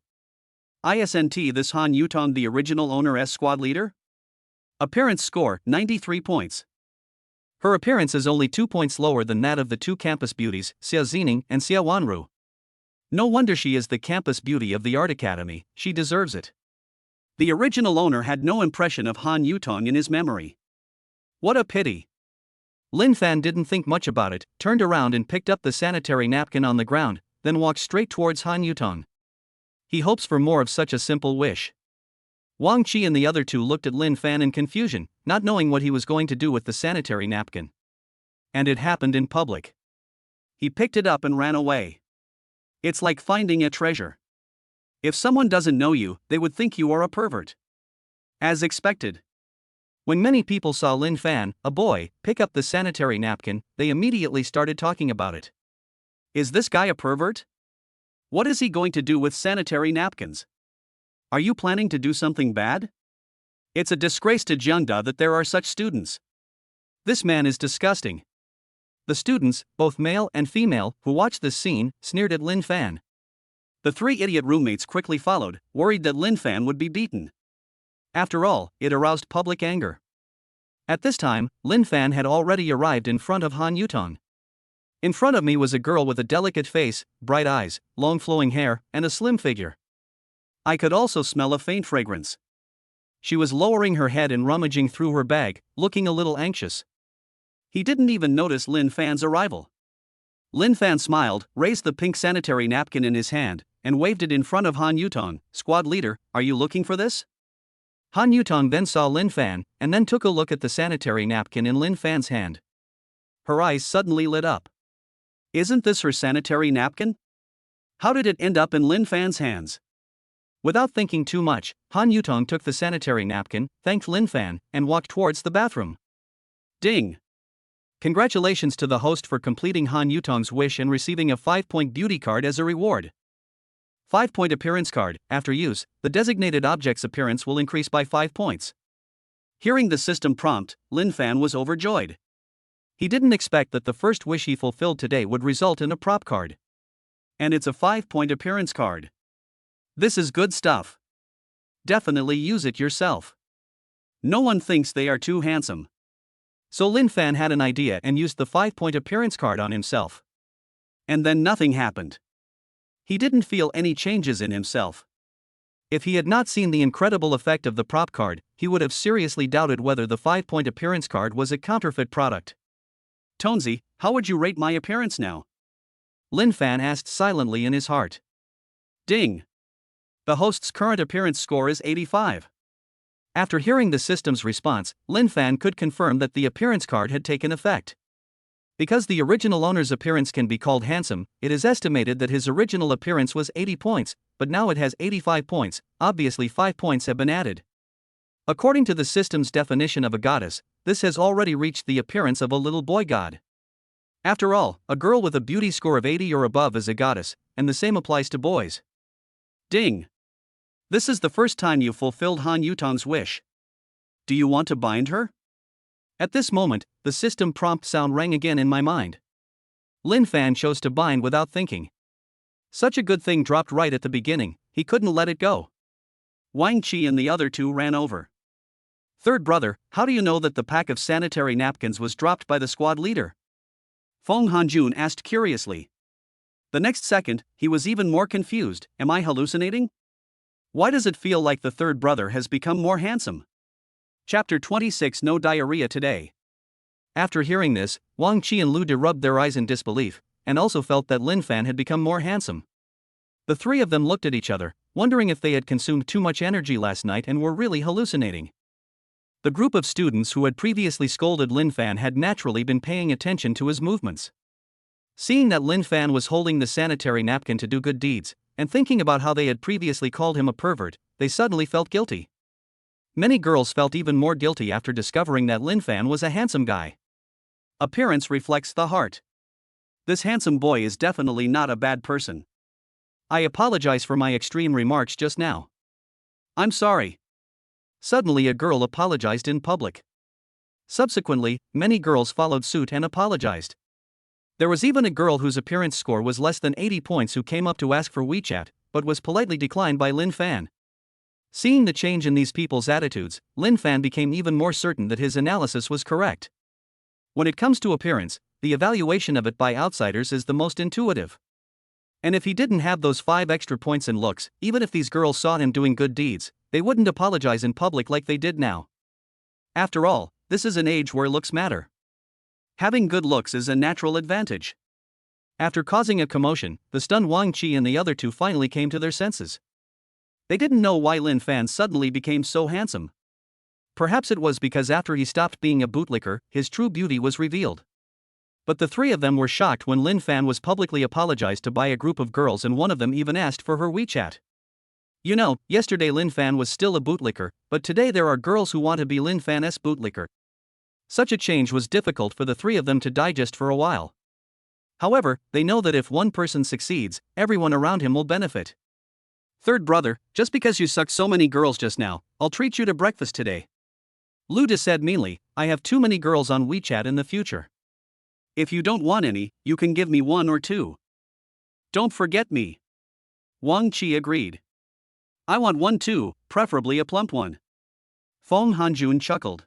Isn't this Han Yutong the original owner squad leader? Appearance score, 93 points. Her appearance is only 2 points lower than that of the two campus beauties, Xia Zining and Xia Wanru. No wonder she is the campus beauty of the art academy, she deserves it. The original owner had no impression of Han Yutong in his memory. What a pity. Lin Fan didn't think much about it, turned around and picked up the sanitary napkin on the ground, then walked straight towards Han Yutong. He hopes for more of such a simple wish. Wang Qi and the other two looked at Lin Fan in confusion, not knowing what he was going to do with the sanitary napkin. And it happened in public. He picked it up and ran away. It's like finding a treasure. If someone doesn't know you, they would think you are a pervert. As expected. When many people saw Lin Fan, a boy, pick up the sanitary napkin, they immediately started talking about it. Is this guy a pervert? What is he going to do with sanitary napkins? Are you planning to do something bad? It's a disgrace to Jiangda that there are such students. This man is disgusting. The students, both male and female, who watched this scene, sneered at Lin Fan. The three idiot roommates quickly followed, worried that Lin Fan would be beaten. After all, it aroused public anger. At this time, Lin Fan had already arrived in front of Han Yutong. In front of me was a girl with a delicate face, bright eyes, long flowing hair, and a slim figure. I could also smell a faint fragrance. She was lowering her head and rummaging through her bag, looking a little anxious. He didn't even notice Lin Fan's arrival. Lin Fan smiled, raised the pink sanitary napkin in his hand, and waved it in front of Han Yutong. Squad leader, are you looking for this? Han Yutong then saw Lin Fan, and then took a look at the sanitary napkin in Lin Fan's hand. Her eyes suddenly lit up. Isn't this her sanitary napkin? How did it end up in Lin Fan's hands? Without thinking too much, Han Yutong took the sanitary napkin, thanked Lin Fan, and walked towards the bathroom. Ding! Congratulations to the host for completing Han Yutong's wish and receiving a 5-point beauty card as a reward. 5-point appearance card. After use, the designated object's appearance will increase by 5 points. Hearing the system prompt, Lin Fan was overjoyed. He didn't expect that the first wish he fulfilled today would result in a prop card. And it's a 5-point appearance card. This is good stuff. Definitely use it yourself. No one thinks they are too handsome. So Lin Fan had an idea and used the 5-point appearance card on himself. And then nothing happened. He didn't feel any changes in himself. If he had not seen the incredible effect of the prop card, he would have seriously doubted whether the 5-point appearance card was a counterfeit product. Tonesy, how would you rate my appearance now? Lin Fan asked silently in his heart. Ding! The host's current appearance score is 85. After hearing the system's response, Lin Fan could confirm that the appearance card had taken effect. Because the original owner's appearance can be called handsome, it is estimated that his original appearance was 80 points, but now it has 85 points, obviously 5 points have been added. According to the system's definition of a goddess, this has already reached the appearance of a little boy god. After all, a girl with a beauty score of 80 or above is a goddess, and the same applies to boys. Ding! This is the first time you fulfilled Han Yutong's wish. Do you want to bind her? At this moment, the system prompt sound rang again in my mind. Lin Fan chose to bind without thinking. Such a good thing dropped right at the beginning, he couldn't let it go. Wang Qi and the other two ran over. Third brother, how do you know that the pack of sanitary napkins was dropped by the squad leader? Feng Hanjun asked curiously. The next second, he was even more confused. Am I hallucinating? Why does it feel like the third brother has become more handsome? Chapter 26 No diarrhea today. After hearing this, Wang Qi and Lu De rubbed their eyes in disbelief, and also felt that Lin Fan had become more handsome. The three of them looked at each other, wondering if they had consumed too much energy last night and were really hallucinating. The group of students who had previously scolded Lin Fan had naturally been paying attention to his movements. Seeing that Lin Fan was holding the sanitary napkin to do good deeds, and thinking about how they had previously called him a pervert, they suddenly felt guilty. Many girls felt even more guilty after discovering that Lin Fan was a handsome guy. Appearance reflects the heart. This handsome boy is definitely not a bad person. I apologize for my extreme remarks just now. I'm sorry. Suddenly a girl apologized in public. Subsequently, many girls followed suit and apologized. There was even a girl whose appearance score was less than 80 points who came up to ask for WeChat, but was politely declined by Lin Fan. Seeing the change in these people's attitudes, Lin Fan became even more certain that his analysis was correct. When it comes to appearance, the evaluation of it by outsiders is the most intuitive. And if he didn't have those 5 extra points in looks, even if these girls saw him doing good deeds, they wouldn't apologize in public like they did now. After all, this is an age where looks matter. Having good looks is a natural advantage. After causing a commotion, the stunned Wang Qi and the other two finally came to their senses. They didn't know why Lin Fan suddenly became so handsome. Perhaps it was because after he stopped being a bootlicker, his true beauty was revealed. But the three of them were shocked when Lin Fan was publicly apologized to by a group of girls, and one of them even asked for her WeChat. You know, yesterday Lin Fan was still a bootlicker, but today there are girls who want to be Lin Fan's bootlicker. Such a change was difficult for the three of them to digest for a while. However, they know that if one person succeeds, everyone around him will benefit. Third brother, just because you sucked so many girls just now, I'll treat you to breakfast today. Lu De said meanly, I have too many girls on WeChat in the future. If you don't want any, you can give me 1 or 2. Don't forget me. Wang Qi agreed. I want 1 too, preferably a plump one. Feng Hanjun chuckled.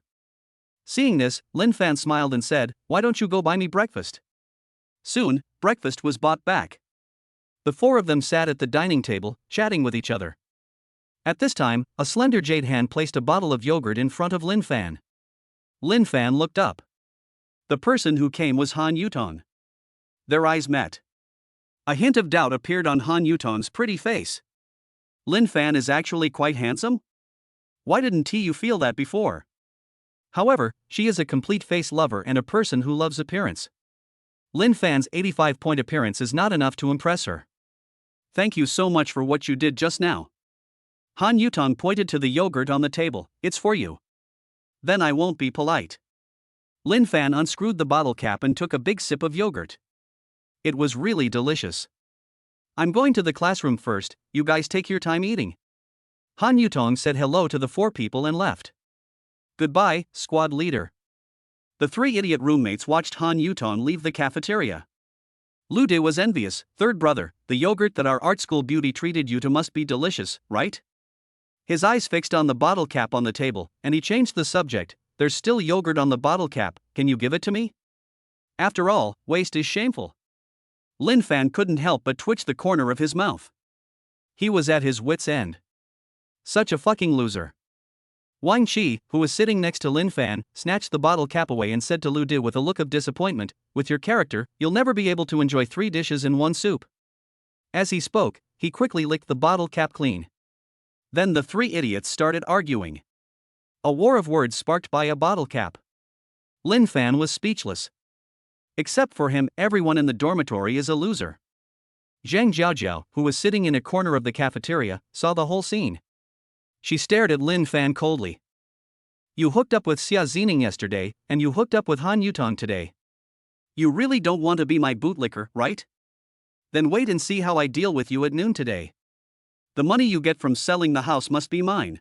Seeing this, Lin Fan smiled and said, why don't you go buy me breakfast? Soon, breakfast was bought back. The four of them sat at the dining table, chatting with each other. At this time, a slender jade hand placed a bottle of yogurt in front of Lin Fan. Lin Fan looked up. The person who came was Han Yutong. Their eyes met. A hint of doubt appeared on Han Yutong's pretty face. Lin Fan is actually quite handsome? Why didn't you feel that before? However, she is a complete face lover and a person who loves appearance. Lin Fan's 85-point appearance is not enough to impress her. Thank you so much for what you did just now. Han Yutong pointed to the yogurt on the table. It's for you. Then I won't be polite. Lin Fan unscrewed the bottle cap and took a big sip of yogurt. It was really delicious. I'm going to the classroom first, you guys take your time eating. Han Yutong said hello to the four people and left. Goodbye, squad leader. The three idiot roommates watched Han Yutong leave the cafeteria. Lu De was envious. Third brother, the yogurt that our art school beauty treated you to must be delicious, right? His eyes fixed on the bottle cap on the table, and he changed the subject. There's still yogurt on the bottle cap, can you give it to me? After all, waste is shameful. Lin Fan couldn't help but twitch the corner of his mouth. He was at his wit's end. Such a fucking loser. Wang Qi, who was sitting next to Lin Fan, snatched the bottle cap away and said to Lu De with a look of disappointment, with your character, you'll never be able to enjoy 3 dishes in one soup. As he spoke, he quickly licked the bottle cap clean. Then the three idiots started arguing. A war of words sparked by a bottle cap. Lin Fan was speechless. Except for him, everyone in the dormitory is a loser. Zhang Jiaojiao, who was sitting in a corner of the cafeteria, saw the whole scene. She stared at Lin Fan coldly. You hooked up with Xia Zining yesterday, and you hooked up with Han Yutong today. You really don't want to be my bootlicker, right? Then wait and see how I deal with you at noon today. The money you get from selling the house must be mine.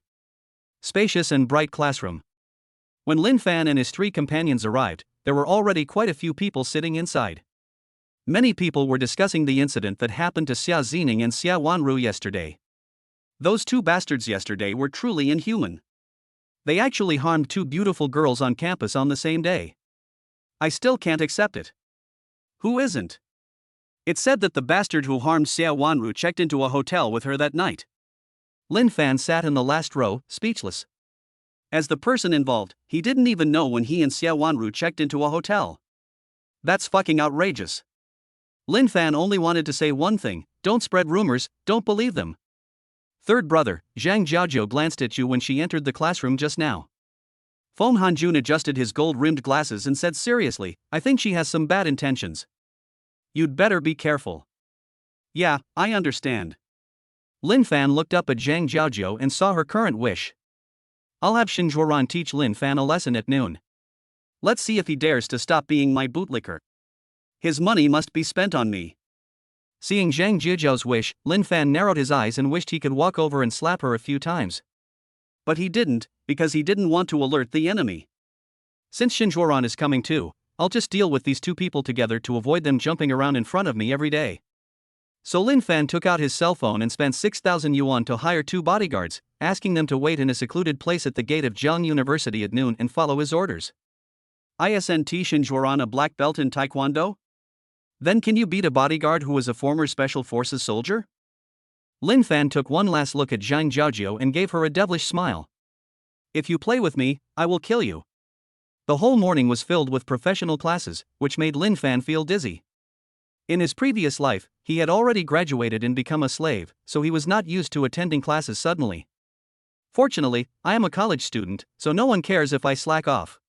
Spacious and bright classroom. When Lin Fan and his 3 companions arrived, there were already quite a few people sitting inside. Many people were discussing the incident that happened to Xia Zining and Xia Wanru yesterday. Those 2 bastards yesterday were truly inhuman. They actually harmed 2 beautiful girls on campus on the same day. I still can't accept it. Who isn't? It's said that the bastard who harmed Xia Wanru checked into a hotel with her that night. Lin Fan sat in the last row, speechless. As the person involved, he didn't even know when he and Xia Wanru checked into a hotel. That's fucking outrageous. Lin Fan only wanted to say one thing: don't spread rumors, don't believe them. Third brother, Zhang Jiaojiu glanced at you when she entered the classroom just now. Feng Hanjun adjusted his gold-rimmed glasses and said seriously, I think she has some bad intentions. You'd better be careful. Yeah, I understand. Lin Fan looked up at Zhang Jiaojiu and saw her current wish. I'll have Shinjuan teach Lin Fan a lesson at noon. Let's see if he dares to stop being my bootlicker. His money must be spent on me. Seeing Zhang Jiajiu's wish, Lin Fan narrowed his eyes and wished he could walk over and slap her a few times. But he didn't, because he didn't want to alert the enemy. Since Shinjuan is coming too, I'll just deal with these 2 people together to avoid them jumping around in front of me every day. So Lin Fan took out his cell phone and spent 6,000 yuan to hire 2 bodyguards, asking them to wait in a secluded place at the gate of Jiang University at noon and follow his orders. Isn't Shinjuan a black belt in Taekwondo? Then can you beat a bodyguard who was a former Special Forces soldier? Lin Fan took one last look at Zhang Jiaojiu and gave her a devilish smile. If you play with me, I will kill you. The whole morning was filled with professional classes, which made Lin Fan feel dizzy. In his previous life, he had already graduated and become a slave, so he was not used to attending classes suddenly. Fortunately, I am a college student, so no one cares if I slack off.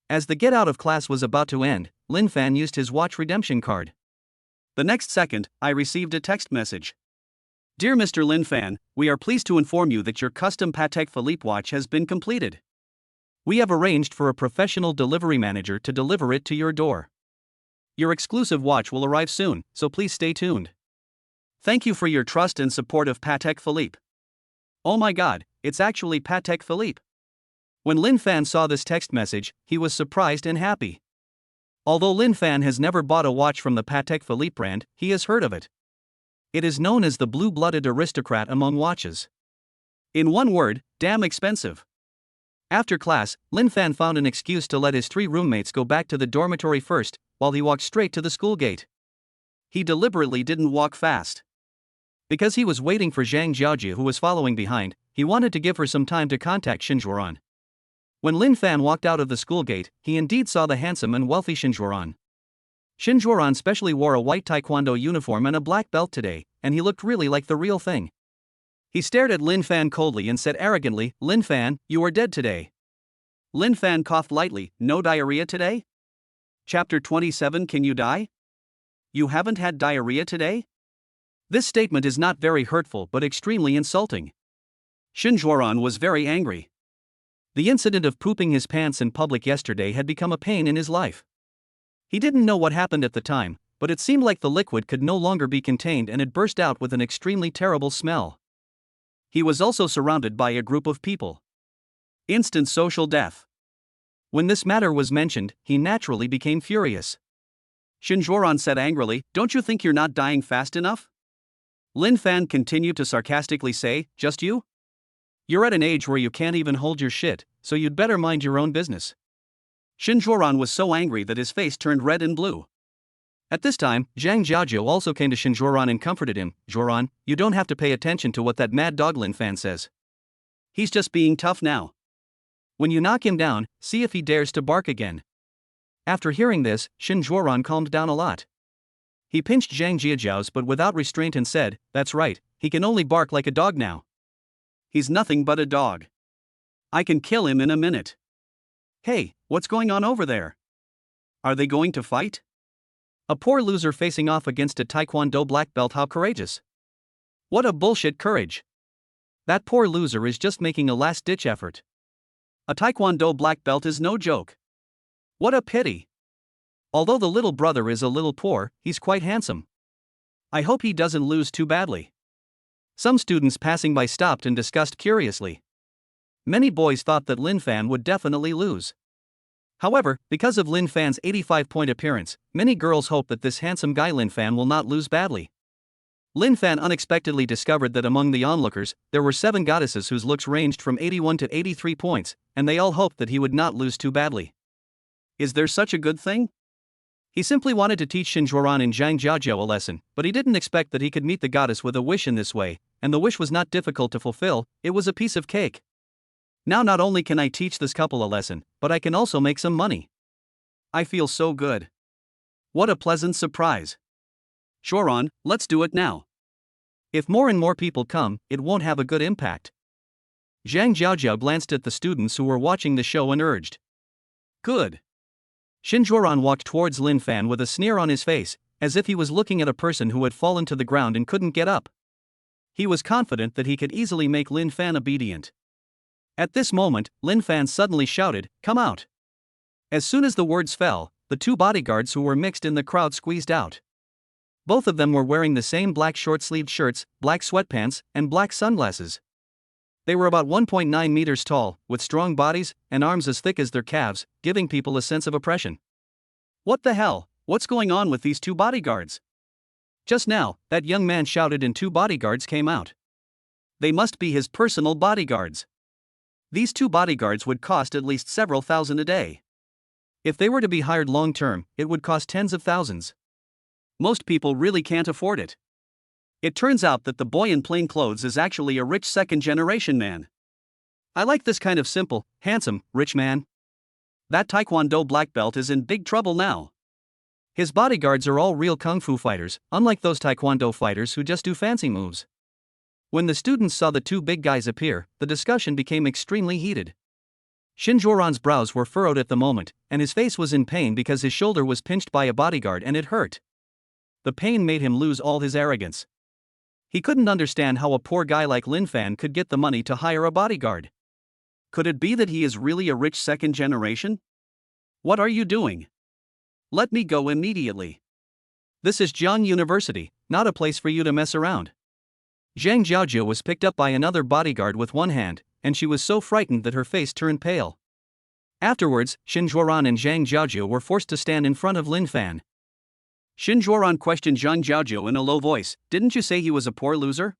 As the get out of class was about to end, Lin Fan used his watch redemption card. The next second, I received a text message. Dear Mr. Lin Fan, we are pleased to inform you that your custom Patek Philippe watch has been completed. We have arranged for a professional delivery manager to deliver it to your door. Your exclusive watch will arrive soon, so please stay tuned. Thank you for your trust and support of Patek Philippe. Oh my god, it's actually Patek Philippe. When Lin Fan saw this text message, he was surprised and happy. Although Lin Fan has never bought a watch from the Patek Philippe brand, he has heard of it. It is known as the blue-blooded aristocrat among watches. In one word, damn expensive. After class, Lin Fan found an excuse to let his 3 roommates go back to the dormitory first, while he walked straight to the school gate. He deliberately didn't walk fast. Because he was waiting for Zhang Jiaojiu, who was following behind, he wanted to give her some time to contact Shinjuan. When Lin Fan walked out of the school gate, he indeed saw the handsome and wealthy Shinjuan. Shinjuan specially wore a white taekwondo uniform and a black belt today, and he looked really like the real thing. He stared at Lin Fan coldly and said arrogantly, Lin Fan, you are dead today. Lin Fan coughed lightly, no diarrhea today? Chapter 27 Can you die? You haven't had diarrhea today? This statement is not very hurtful but extremely insulting. Shinjuan was very angry. The incident of pooping his pants in public yesterday had become a pain in his life. He didn't know what happened at the time, but it seemed like the liquid could no longer be contained and it burst out with an extremely terrible smell. He was also surrounded by a group of people. Instant social death. When this matter was mentioned, he naturally became furious. Shinjuan said angrily, don't you think you're not dying fast enough? Lin Fan continued to sarcastically say, just you? You're at an age where you can't even hold your shit, so you'd better mind your own business. Shinjuan was so angry that his face turned red and blue. At this time, Zhang Jiaojiu also came to Shinjuan and comforted him. Joran, you don't have to pay attention to what that mad dog Lin Fan says. He's just being tough now. When you knock him down, see if he dares to bark again. After hearing this, Shinjuan calmed down a lot. He pinched Zhang Jiajiu's but without restraint and said, that's right, he can only bark like a dog now. He's nothing but a dog. I can kill him in a minute. Hey, what's going on over there? Are they going to fight? A poor loser facing off against a taekwondo black belt, how courageous. What a bullshit courage. That poor loser is just making a last-ditch effort. A taekwondo black belt is no joke. What a pity. Although the little brother is a little poor, he's quite handsome. I hope he doesn't lose too badly. Some students passing by stopped and discussed curiously. Many boys thought that Lin Fan would definitely lose. However, because of Lin Fan's 85-point appearance, many girls hope that this handsome guy Lin Fan will not lose badly. Lin Fan unexpectedly discovered that among the onlookers, there were 7 goddesses whose looks ranged from 81 to 83 points, and they all hoped that he would not lose too badly. Is there such a good thing? He simply wanted to teach Shinjuran and Zhang Jiaojiao a lesson, but he didn't expect that he could meet the goddess with a wish in this way, and the wish was not difficult to fulfill, it was a piece of cake. Now not only can I teach this couple a lesson, but I can also make some money. I feel so good. What a pleasant surprise. Shoran, let's do it now. If more and more people come, it won't have a good impact. Zhang Jiaojiao glanced at the students who were watching the show and urged. Good. Shinjuran walked towards Lin Fan with a sneer on his face, as if he was looking at a person who had fallen to the ground and couldn't get up. He was confident that he could easily make Lin Fan obedient. At this moment, Lin Fan suddenly shouted, "Come out!" As soon as the words fell, the 2 bodyguards who were mixed in the crowd squeezed out. Both of them were wearing the same black short-sleeved shirts, black sweatpants, and black sunglasses. They were about 1.9 meters tall, with strong bodies and arms as thick as their calves, giving people a sense of oppression. What the hell? What's going on with these 2 bodyguards? Just now, that young man shouted and 2 bodyguards came out. They must be his personal bodyguards. These 2 bodyguards would cost at least several thousand a day. If they were to be hired long-term, it would cost tens of thousands. Most people really can't afford it. It turns out that the boy in plain clothes is actually a rich second-generation man. I like this kind of simple, handsome, rich man. That Taekwondo black belt is in big trouble now. His bodyguards are all real kung fu fighters, unlike those Taekwondo fighters who just do fancy moves. When the students saw the 2 big guys appear, the discussion became extremely heated. Shinjuran's brows were furrowed at the moment, and his face was in pain because his shoulder was pinched by a bodyguard and it hurt. The pain made him lose all his arrogance. He couldn't understand how a poor guy like Lin Fan could get the money to hire a bodyguard. Could it be that he is really a rich second generation? What are you doing? Let me go immediately. This is Jiang University, not a place for you to mess around. Zhang Jiaojiao was picked up by another bodyguard with one hand, and she was so frightened that her face turned pale. Afterwards, Shinjuran and Zhang Jiaojiao were forced to stand in front of Lin Fan. Shinjuran questioned Zhang Jiaojiao in a low voice, "Didn't you say he was a poor loser?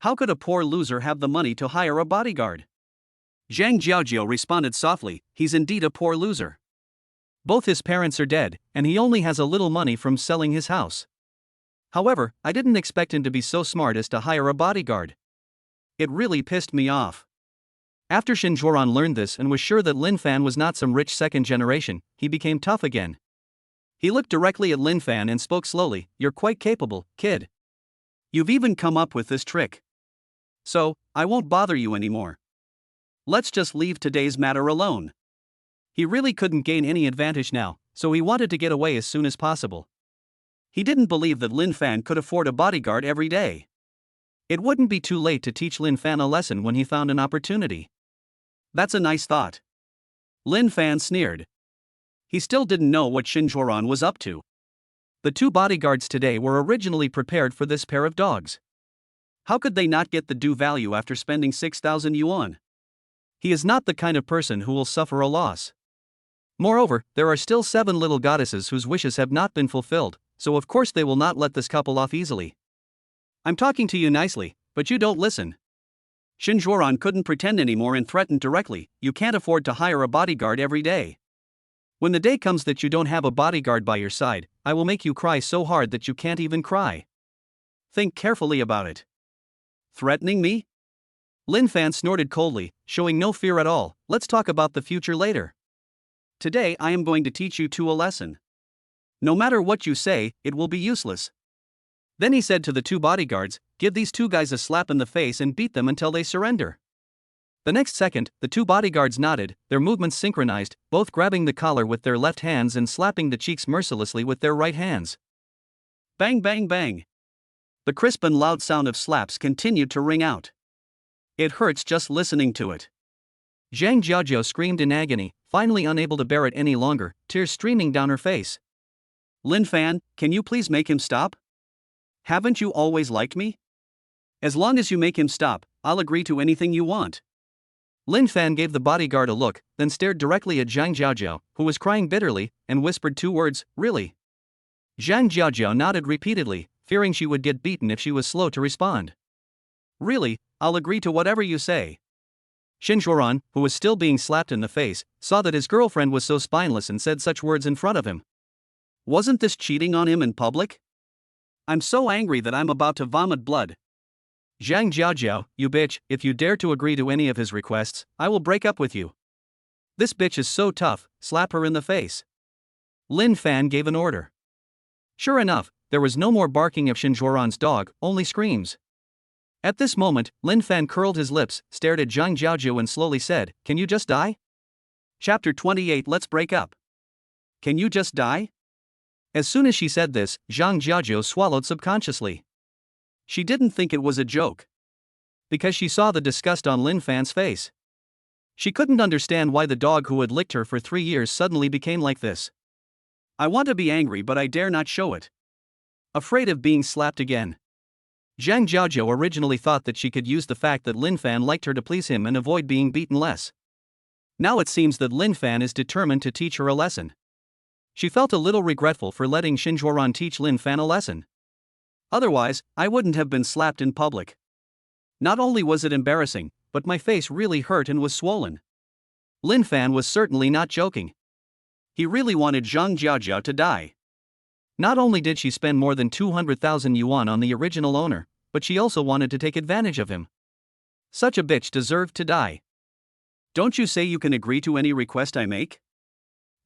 How could a poor loser have the money to hire a bodyguard?" Zhang Jiaojiao responded softly, "He's indeed a poor loser. Both his parents are dead, and he only has a little money from selling his house. However, I didn't expect him to be so smart as to hire a bodyguard." It really pissed me off. After Shinjuran learned this and was sure that Lin Fan was not some rich second generation, he became tough again. He looked directly at Lin Fan and spoke slowly, "You're quite capable, kid. You've even come up with this trick. So, I won't bother you anymore. Let's just leave today's matter alone." He really couldn't gain any advantage now, so he wanted to get away as soon as possible. He didn't believe that Lin Fan could afford a bodyguard every day. It wouldn't be too late to teach Lin Fan a lesson when he found an opportunity. That's a nice thought. Lin Fan sneered. He still didn't know what Shinjuran was up to. The 2 bodyguards today were originally prepared for this pair of dogs. How could they not get the due value after spending 6,000 yuan? He is not the kind of person who will suffer a loss. Moreover, there are still 7 little goddesses whose wishes have not been fulfilled, so of course they will not let this couple off easily. I'm talking to you nicely, but you don't listen. Shinjuran couldn't pretend anymore and threatened directly, "You can't afford to hire a bodyguard every day. When the day comes that you don't have a bodyguard by your side, I will make you cry so hard that you can't even cry. Think carefully about it." Threatening me? Lin Fan snorted coldly, showing no fear at all. "Let's talk about the future later. Today I am going to teach you 2 a lesson. No matter what you say, it will be useless." Then he said to the 2 bodyguards, "Give these 2 guys a slap in the face and beat them until they surrender." The next second, the 2 bodyguards nodded, their movements synchronized, both grabbing the collar with their left hands and slapping the cheeks mercilessly with their right hands. Bang bang bang. The crisp and loud sound of slaps continued to ring out. It hurts just listening to it. Zhang Jiaojiao screamed in agony, finally unable to bear it any longer, tears streaming down her face. "Lin Fan, can you please make him stop? Haven't you always liked me? As long as you make him stop, I'll agree to anything you want." Lin Fan gave the bodyguard a look, then stared directly at Zhang Jiaojiao, who was crying bitterly, and whispered two words, "Really?" Zhang Jiaojiao nodded repeatedly, fearing she would get beaten if she was slow to respond. "Really, I'll agree to whatever you say." Xin Zhuoran, who was still being slapped in the face, saw that his girlfriend was so spineless and said such words in front of him. Wasn't this cheating on him in public? I'm so angry that I'm about to vomit blood. Zhang Jiaojiao, you bitch, if you dare to agree to any of his requests, I will break up with you. This bitch is so tough, slap her in the face. Lin Fan gave an order. Sure enough, there was no more barking of Xin Zhuoran's dog, only screams. At this moment, Lin Fan curled his lips, stared at Zhang Jiaojiao and slowly said, "Can you just die?" Chapter 28. Let's break up. Can you just die? As soon as she said this, Zhang Jiaojiao swallowed subconsciously. She didn't think it was a joke, because she saw the disgust on Lin Fan's face. She couldn't understand why the dog who had licked her for 3 years suddenly became like this. I want to be angry, but I dare not show it. Afraid of being slapped again. Zhang Jiaojiao originally thought that she could use the fact that Lin Fan liked her to please him and avoid being beaten less. Now it seems that Lin Fan is determined to teach her a lesson. She felt a little regretful for letting Xin Zhuoran teach Lin Fan a lesson. Otherwise, I wouldn't have been slapped in public. Not only was it embarrassing, but my face really hurt and was swollen. Lin Fan was certainly not joking. He really wanted Zhang Jiaojiao to die. Not only did she spend more than 200,000 yuan on the original owner, but she also wanted to take advantage of him. Such a bitch deserved to die. Don't you say you can agree to any request I make?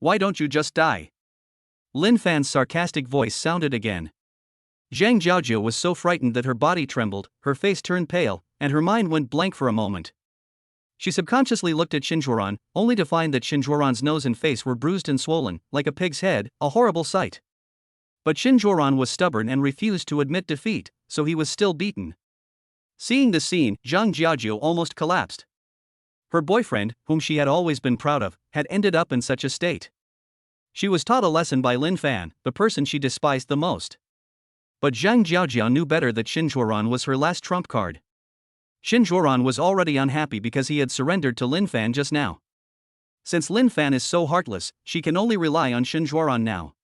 Why don't you just die? Lin Fan's sarcastic voice sounded again. Zhang Jiaojiao was so frightened that her body trembled, her face turned pale, and her mind went blank for a moment. She subconsciously looked at Xin Zhuoran, only to find that Xin Zhuoran's nose and face were bruised and swollen, like a pig's head, a horrible sight. But Xin Zhuoran was stubborn and refused to admit defeat, so he was still beaten. Seeing the scene, Zhang Jiaojiao almost collapsed. Her boyfriend, whom she had always been proud of, had ended up in such a state. She was taught a lesson by Lin Fan, the person she despised the most. But Zhang Jiaojiao knew better that Xin Zhuoran was her last trump card. Xin Zhuoran was already unhappy because he had surrendered to Lin Fan just now. Since Lin Fan is so heartless, she can only rely on Xin Zhuoran now.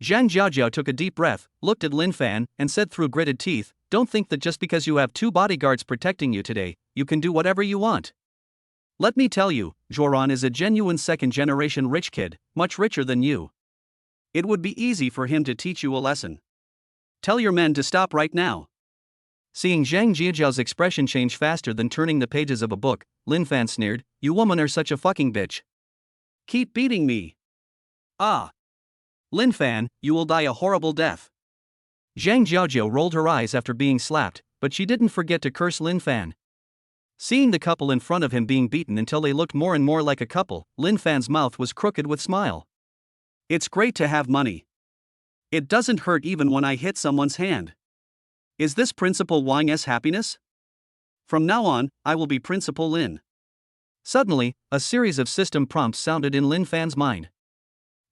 Zhang Jiaojiao took a deep breath, looked at Lin Fan, and said through gritted teeth, "Don't think that just because you have 2 bodyguards protecting you today, you can do whatever you want. Let me tell you, Zhuoran is a genuine second-generation rich kid, much richer than you. It would be easy for him to teach you a lesson. Tell your men to stop right now." Seeing Zhang Jiaojiao's expression change faster than turning the pages of a book, Lin Fan sneered, "You woman are such a fucking bitch. Keep beating me. Ah. Lin Fan, you will die a horrible death." Zhang Jiaojiao rolled her eyes after being slapped, but she didn't forget to curse Lin Fan. Seeing the couple in front of him being beaten until they looked more and more like a couple, Lin Fan's mouth was crooked with smile. It's great to have money. It doesn't hurt even when I hit someone's hand. Is this Principal Wang's happiness? From now on, I will be Principal Lin. Suddenly, a series of system prompts sounded in Lin Fan's mind.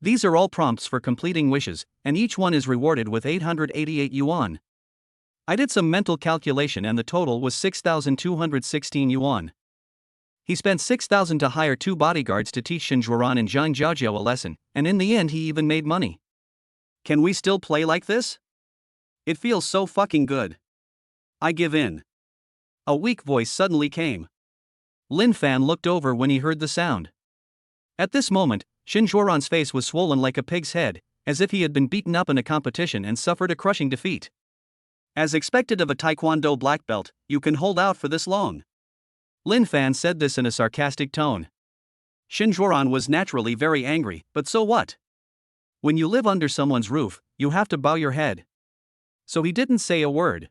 These are all prompts for completing wishes, and each one is rewarded with 888 yuan. I did some mental calculation and the total was 6,216 yuan. He spent 6,000 to hire 2 bodyguards to teach Xin Zhuoran and Zhang Jiaojiao a lesson, and in the end he even made money. Can we still play like this? It feels so fucking good. I give in. A weak voice suddenly came. Lin Fan looked over when he heard the sound. At this moment, Xin Zhuoran's face was swollen like a pig's head, as if he had been beaten up in a competition and suffered a crushing defeat. As expected of a Taekwondo black belt, you can hold out for this long. Lin Fan said this in a sarcastic tone. Xin Zhuoran was naturally very angry, but so what? When you live under someone's roof, you have to bow your head. So he didn't say a word.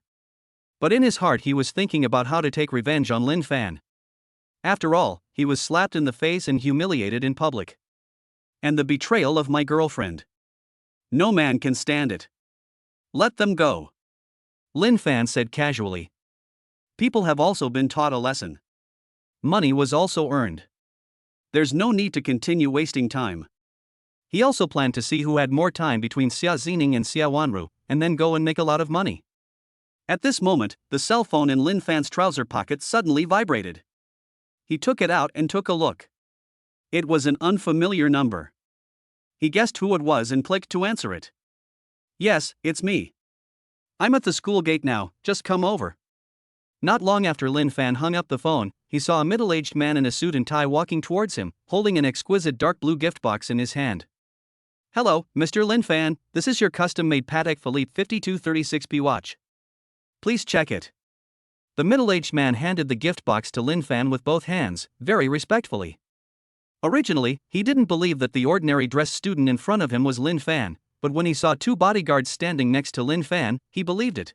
But in his heart he was thinking about how to take revenge on Lin Fan. After all, he was slapped in the face and humiliated in public. And the betrayal of my girlfriend. No man can stand it. Let them go. Lin Fan said casually. People have also been taught a lesson. Money was also earned. There's no need to continue wasting time. He also planned to see who had more time between Xia Zining and Xia Wanru, and then go and make a lot of money. At this moment, the cell phone in Lin Fan's trouser pocket suddenly vibrated. He took it out and took a look. It was an unfamiliar number. He guessed who it was and clicked to answer it. Yes, it's me. I'm at the school gate now, just come over. Not long after Lin Fan hung up the phone, he saw a middle-aged man in a suit and tie walking towards him, holding an exquisite dark blue gift box in his hand. Hello, Mr. Lin Fan, this is your custom-made Patek Philippe 5236P watch. Please check it. The middle-aged man handed the gift box to Lin Fan with both hands, very respectfully. Originally, he didn't believe that the ordinary dressed student in front of him was Lin Fan, but when he saw two bodyguards standing next to Lin Fan, he believed it.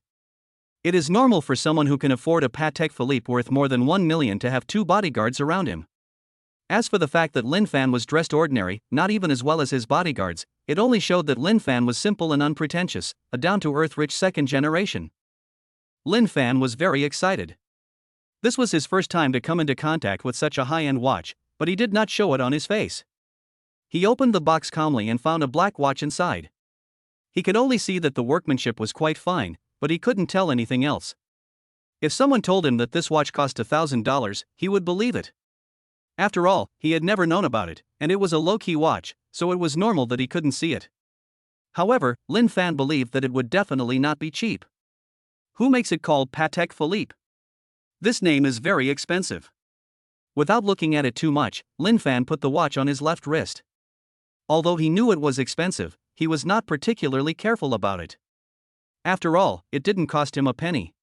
It is normal for someone who can afford a Patek Philippe worth more than 1 million to have two bodyguards around him. As for the fact that Lin Fan was dressed ordinary, not even as well as his bodyguards, it only showed that Lin Fan was simple and unpretentious, a down-to-earth rich second generation. Lin Fan was very excited. This was his first time to come into contact with such a high-end watch, but he did not show it on his face. He opened the box calmly and found a black watch inside. He could only see that the workmanship was quite fine, but he couldn't tell anything else. If someone told him that this watch cost $1,000, he would believe it. After all, he had never known about it, and it was a low-key watch, so it was normal that he couldn't see it. However, Lin Fan believed that it would definitely not be cheap. Who makes it called Patek Philippe? This name is very expensive. Without looking at it too much, Lin Fan put the watch on his left wrist. Although he knew it was expensive, he was not particularly careful about it. After all, it didn't cost him a penny.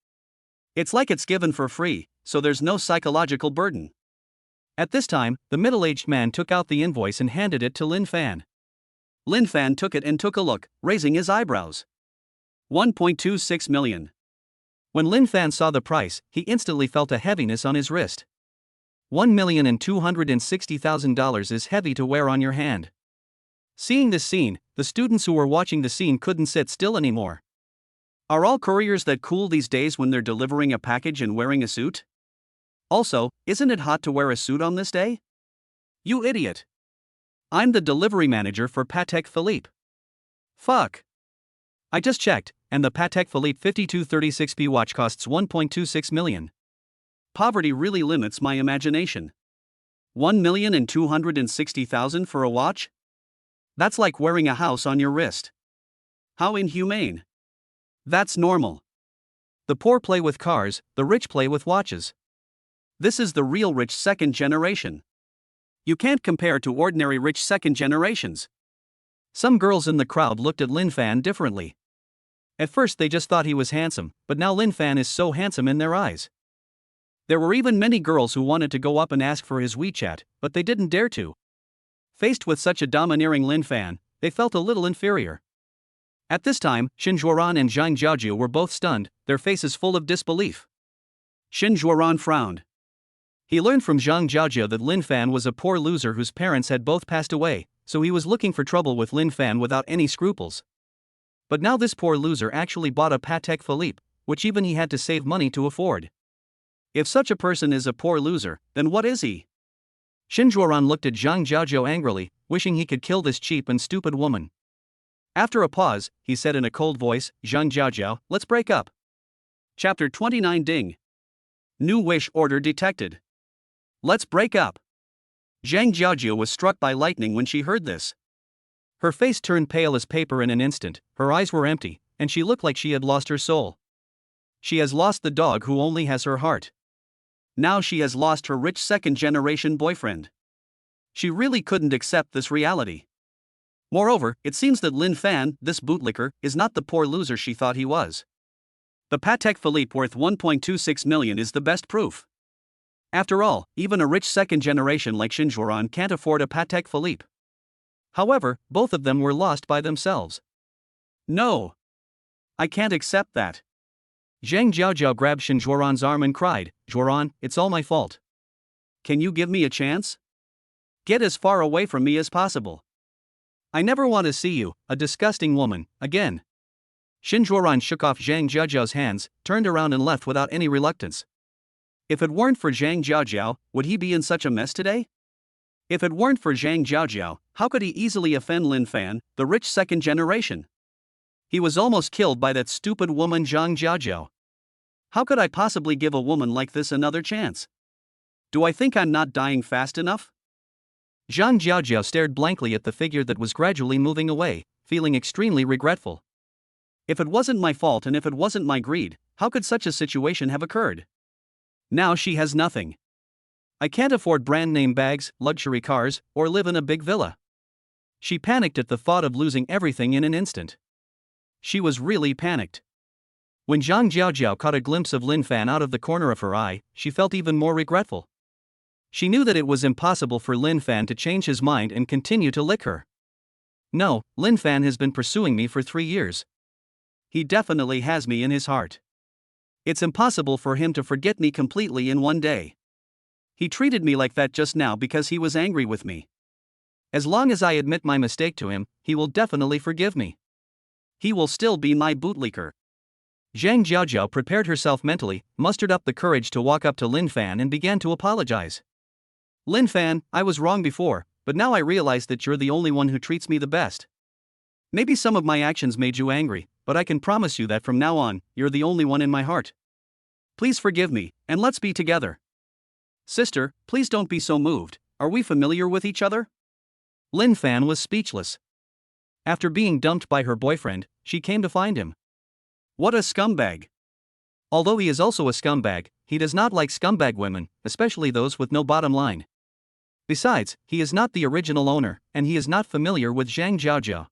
It's like it's given for free, so there's no psychological burden. At this time, the middle-aged man took out the invoice and handed it to Lin Fan. Lin Fan took it and took a look, raising his eyebrows. 1.26 million. When Lin Fan saw the price, he instantly felt a heaviness on his wrist. $1,260,000 is heavy to wear on your hand. Seeing this scene, the students who were watching the scene couldn't sit still anymore. Are all couriers that cool these days when they're delivering a package and wearing a suit? Also, isn't it hot to wear a suit on this day? You idiot. I'm the delivery manager for Patek Philippe. Fuck. I just checked, and the Patek Philippe 5236P watch costs 1.26 million. Poverty really limits my imagination. 1,260,000 for a watch? That's like wearing a house on your wrist. How inhumane. That's normal. The poor play with cars, the rich play with watches. This is the real rich second generation. You can't compare to ordinary rich second generations. Some girls in the crowd looked at Lin Fan differently. At first they just thought he was handsome, but now Lin Fan is so handsome in their eyes. There were even many girls who wanted to go up and ask for his WeChat, but they didn't dare to. Faced with such a domineering Lin Fan, they felt a little inferior. At this time, Xin Zhuoran and Zhang Jiaojiu were both stunned, their faces full of disbelief. Xin Zhuoran frowned. He learned from Zhang Jiaojiu that Lin Fan was a poor loser whose parents had both passed away, so he was looking for trouble with Lin Fan without any scruples. But now this poor loser actually bought a Patek Philippe, which even he had to save money to afford. If such a person is a poor loser, then what is he? Xin Zhuoran looked at Zhang Jiaojiu angrily, wishing he could kill this cheap and stupid woman. After a pause, he said in a cold voice, Zhang Jiaojiu, let's break up. Chapter 29 Ding. New wish order detected. Let's break up. Zhang Jiaojiu was struck by lightning when she heard this. Her face turned pale as paper in an instant, her eyes were empty, and she looked like she had lost her soul. She has lost the dog who only has her heart. Now she has lost her rich second-generation boyfriend. She really couldn't accept this reality. Moreover, it seems that Lin Fan, this bootlicker, is not the poor loser she thought he was. The Patek Philippe worth 1.26 million is the best proof. After all, even a rich second generation like Xin Zhuoran can't afford a Patek Philippe. However, both of them were lost by themselves. No. I can't accept that. Zhang Jiaojiu grabbed Xin Zhuoran's arm and cried, Zhuoran, it's all my fault. Can you give me a chance? Get as far away from me as possible. I never want to see you, a disgusting woman, again. Xin Zhuoran shook off Zhang Jiaojiu's hands, turned around and left without any reluctance. If it weren't for Zhang Jiaojiu, would he be in such a mess today? If it weren't for Zhang Jiaojiu, how could he easily offend Lin Fan, the rich second generation? He was almost killed by that stupid woman Zhang Jiaojiu. How could I possibly give a woman like this another chance? Do I think I'm not dying fast enough? Zhang Jiaojiao stared blankly at the figure that was gradually moving away, feeling extremely regretful. If it wasn't my fault and if it wasn't my greed, how could such a situation have occurred? Now she has nothing. I can't afford brand name bags, luxury cars, or live in a big villa. She panicked at the thought of losing everything in an instant. She was really panicked. When Zhang Jiaojiao caught a glimpse of Lin Fan out of the corner of her eye, she felt even more regretful. She knew that it was impossible for Lin Fan to change his mind and continue to lick her. No, Lin Fan has been pursuing me for 3 years. He definitely has me in his heart. It's impossible for him to forget me completely in one day. He treated me like that just now because he was angry with me. As long as I admit my mistake to him, he will definitely forgive me. He will still be my bootlicker. Zhang Jiaojiao prepared herself mentally, mustered up the courage to walk up to Lin Fan and began to apologize. Lin Fan, I was wrong before, but now I realize that you're the only one who treats me the best. Maybe some of my actions made you angry, but I can promise you that from now on, you're the only one in my heart. Please forgive me, and let's be together. Sister, please don't be so moved. Are we familiar with each other? Lin Fan was speechless. After being dumped by her boyfriend, she came to find him. What a scumbag. Although he is also a scumbag, he does not like scumbag women, especially those with no bottom line. Besides, he is not the original owner, and he is not familiar with Zhang Jiaojiao.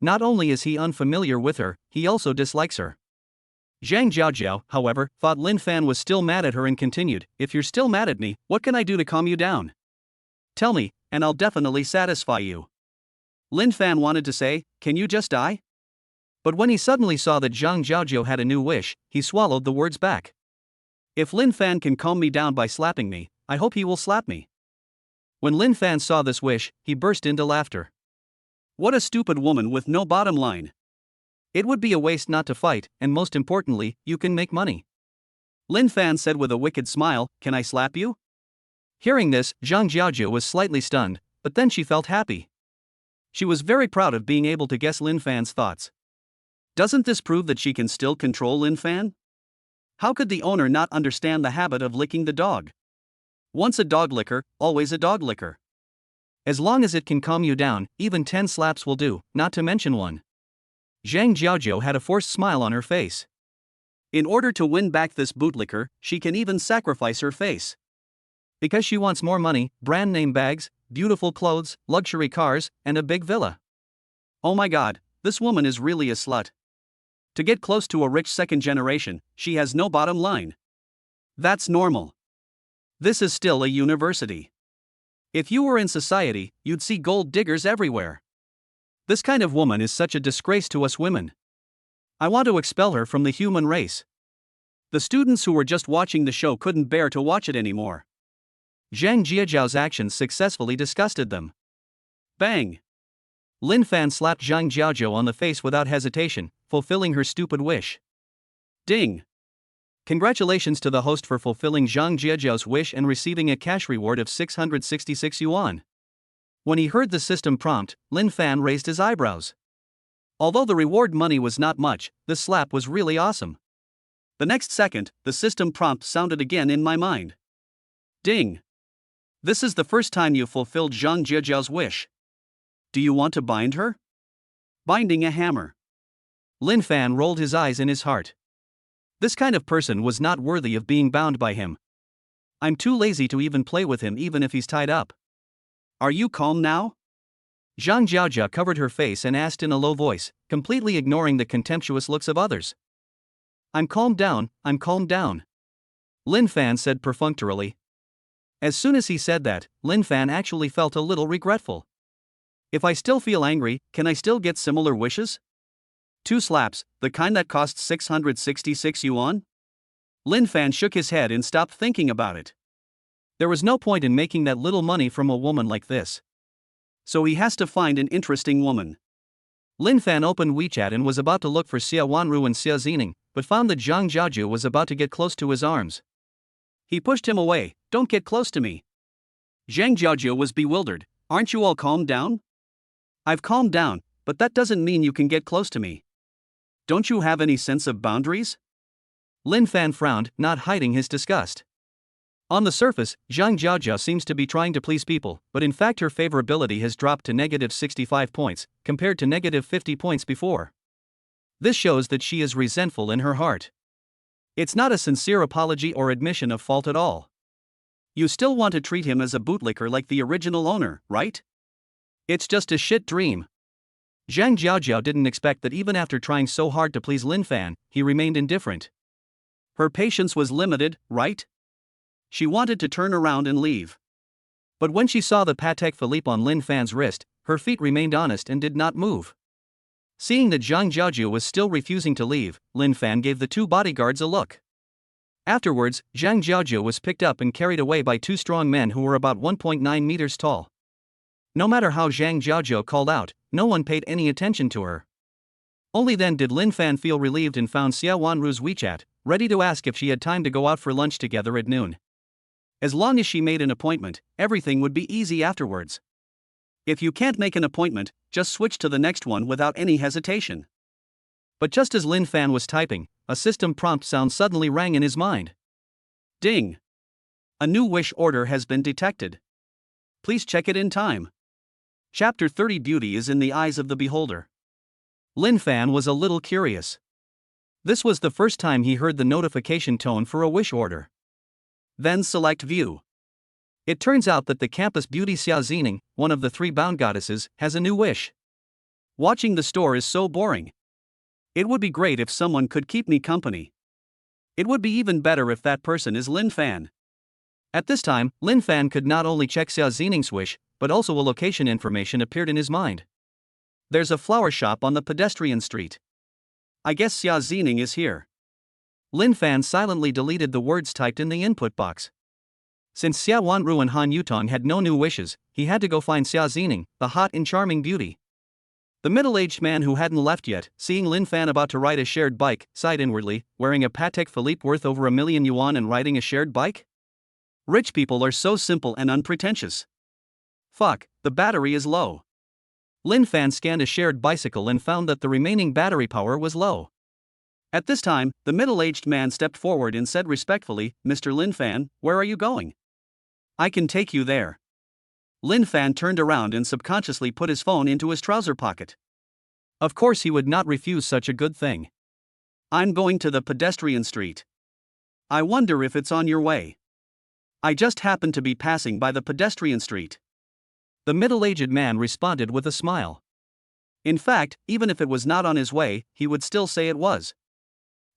Not only is he unfamiliar with her, he also dislikes her. Zhang Jiaojiao, however, thought Lin Fan was still mad at her and continued, "If you're still mad at me, what can I do to calm you down? Tell me, and I'll definitely satisfy you." Lin Fan wanted to say, "Can you just die?" But when he suddenly saw that Zhang Jiaojiao had a new wish, he swallowed the words back. If Lin Fan can calm me down by slapping me, I hope he will slap me. When Lin Fan saw this wish, he burst into laughter. What a stupid woman with no bottom line. It would be a waste not to fight, and most importantly, you can make money. Lin Fan said with a wicked smile, "Can I slap you?" Hearing this, Zhang Jiaojiao was slightly stunned, but then she felt happy. She was very proud of being able to guess Lin Fan's thoughts. Doesn't this prove that she can still control Lin Fan? How could the owner not understand the habit of licking the dog? Once a dog licker, always a dog licker. As long as it can calm you down, even 10 slaps will do, not to mention one. Zhang Jiaojiao had a forced smile on her face. In order to win back this bootlicker, she can even sacrifice her face. Because she wants more money, brand name bags, beautiful clothes, luxury cars, and a big villa. Oh my god, this woman is really a slut. To get close to a rich second generation, she has no bottom line. That's normal. This is still a university. If you were in society, you'd see gold diggers everywhere. This kind of woman is such a disgrace to us women. I want to expel her from the human race. The students who were just watching the show couldn't bear to watch it anymore. Zhang Jiaojiao's actions successfully disgusted them. Bang! Lin Fan slapped Zhang Jiaojiao on the face without hesitation, fulfilling her stupid wish. Ding! Congratulations to the host for fulfilling Zhang Jiaojiao's wish and receiving a cash reward of 666 yuan. When he heard the system prompt, Lin Fan raised his eyebrows. Although the reward money was not much, this slap was really awesome. The next second, the system prompt sounded again in my mind. Ding! This is the first time you fulfilled Zhang Jiaojiao's wish. Do you want to bind her? Binding a hammer. Lin Fan rolled his eyes in his heart. This kind of person was not worthy of being bound by him. I'm too lazy to even play with him even if he's tied up. Are you calm now? Zhang Jiaojiao covered her face and asked in a low voice, completely ignoring the contemptuous looks of others. I'm calmed down, I'm calmed down. Lin Fan said perfunctorily. As soon as he said that, Lin Fan actually felt a little regretful. If I still feel angry, can I still get similar wishes? 2 slaps, the kind that costs 666 yuan? Lin Fan shook his head and stopped thinking about it. There was no point in making that little money from a woman like this. So he has to find an interesting woman. Lin Fan opened WeChat and was about to look for Xia Wanru and Xia Zining, but found that Zhang Jiaojiao was about to get close to his arms. He pushed him away. Don't get close to me. Zhang Jiaojiao was bewildered. Aren't you all calmed down? I've calmed down, but that doesn't mean you can get close to me. Don't you have any sense of boundaries? Lin Fan frowned, not hiding his disgust. On the surface, Zhang Jiaojia seems to be trying to please people, but in fact her favorability has dropped to negative 65 points, compared to negative 50 points before. This shows that she is resentful in her heart. It's not a sincere apology or admission of fault at all. You still want to treat him as a bootlicker like the original owner, right? It's just a shit dream. Zhang Jiaojia didn't expect that even after trying so hard to please Lin Fan, he remained indifferent. Her patience was limited, right? She wanted to turn around and leave. But when she saw the Patek Philippe on Lin Fan's wrist, her feet remained honest and did not move. Seeing that Zhang Jiaojia was still refusing to leave, Lin Fan gave the two bodyguards a look. Afterwards, Zhang Jiaojia was picked up and carried away by two strong men who were about 1.9 meters tall. No matter how Zhang Jiaojia called out, no one paid any attention to her. Only then did Lin Fan feel relieved and found Xia Wanru's WeChat, ready to ask if she had time to go out for lunch together at noon. As long as she made an appointment, everything would be easy afterwards. If you can't make an appointment, just switch to the next one without any hesitation. But just as Lin Fan was typing, a system prompt sound suddenly rang in his mind. Ding! A new wish order has been detected. Please check it in time. Chapter 30 Beauty is in the eyes of the beholder. Lin Fan was a little curious. This was the first time he heard the notification tone for a wish order. Then select View. It turns out that the campus beauty Xia Zining, one of the three bound goddesses, has a new wish. Watching the store is so boring. It would be great if someone could keep me company. It would be even better if that person is Lin Fan. At this time, Lin Fan could not only check Xia Zining's wish, but also a location information appeared in his mind. There's a flower shop on the pedestrian street. I guess Xia Zining is here. Lin Fan silently deleted the words typed in the input box. Since Xia Wanru and Han Yutong had no new wishes, he had to go find Xia Zining, the hot and charming beauty. The middle-aged man who hadn't left yet, seeing Lin Fan about to ride a shared bike, sighed inwardly, wearing a Patek Philippe worth over 1 million yuan and riding a shared bike? Rich people are so simple and unpretentious. Fuck, the battery is low. Lin Fan scanned a shared bicycle and found that the remaining battery power was low. At this time, the middle-aged man stepped forward and said respectfully, Mr. Lin Fan, where are you going? I can take you there. Lin Fan turned around and subconsciously put his phone into his trouser pocket. Of course he would not refuse such a good thing. I'm going to the pedestrian street. I wonder if it's on your way. I just happened to be passing by the pedestrian street. The middle-aged man responded with a smile. In fact, even if it was not on his way, he would still say it was.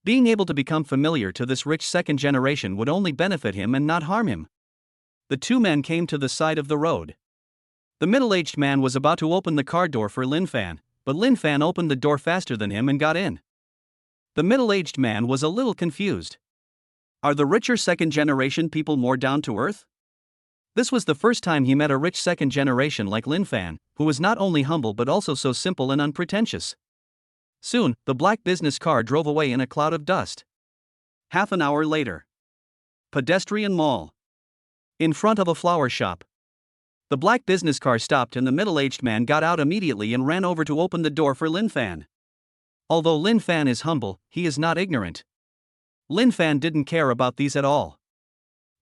Being able to become familiar to this rich second generation would only benefit him and not harm him. The two men came to the side of the road. The middle-aged man was about to open the car door for Lin Fan, but Lin Fan opened the door faster than him and got in. The middle-aged man was a little confused. Are the richer second-generation people more down to earth? This was the first time he met a rich second generation like Lin Fan, who was not only humble but also so simple and unpretentious. Soon, the black business car drove away in a cloud of dust. Half an hour later. Pedestrian mall. In front of a flower shop. The black business car stopped and the middle-aged man got out immediately and ran over to open the door for Lin Fan. Although Lin Fan is humble, he is not ignorant. Lin Fan didn't care about these at all.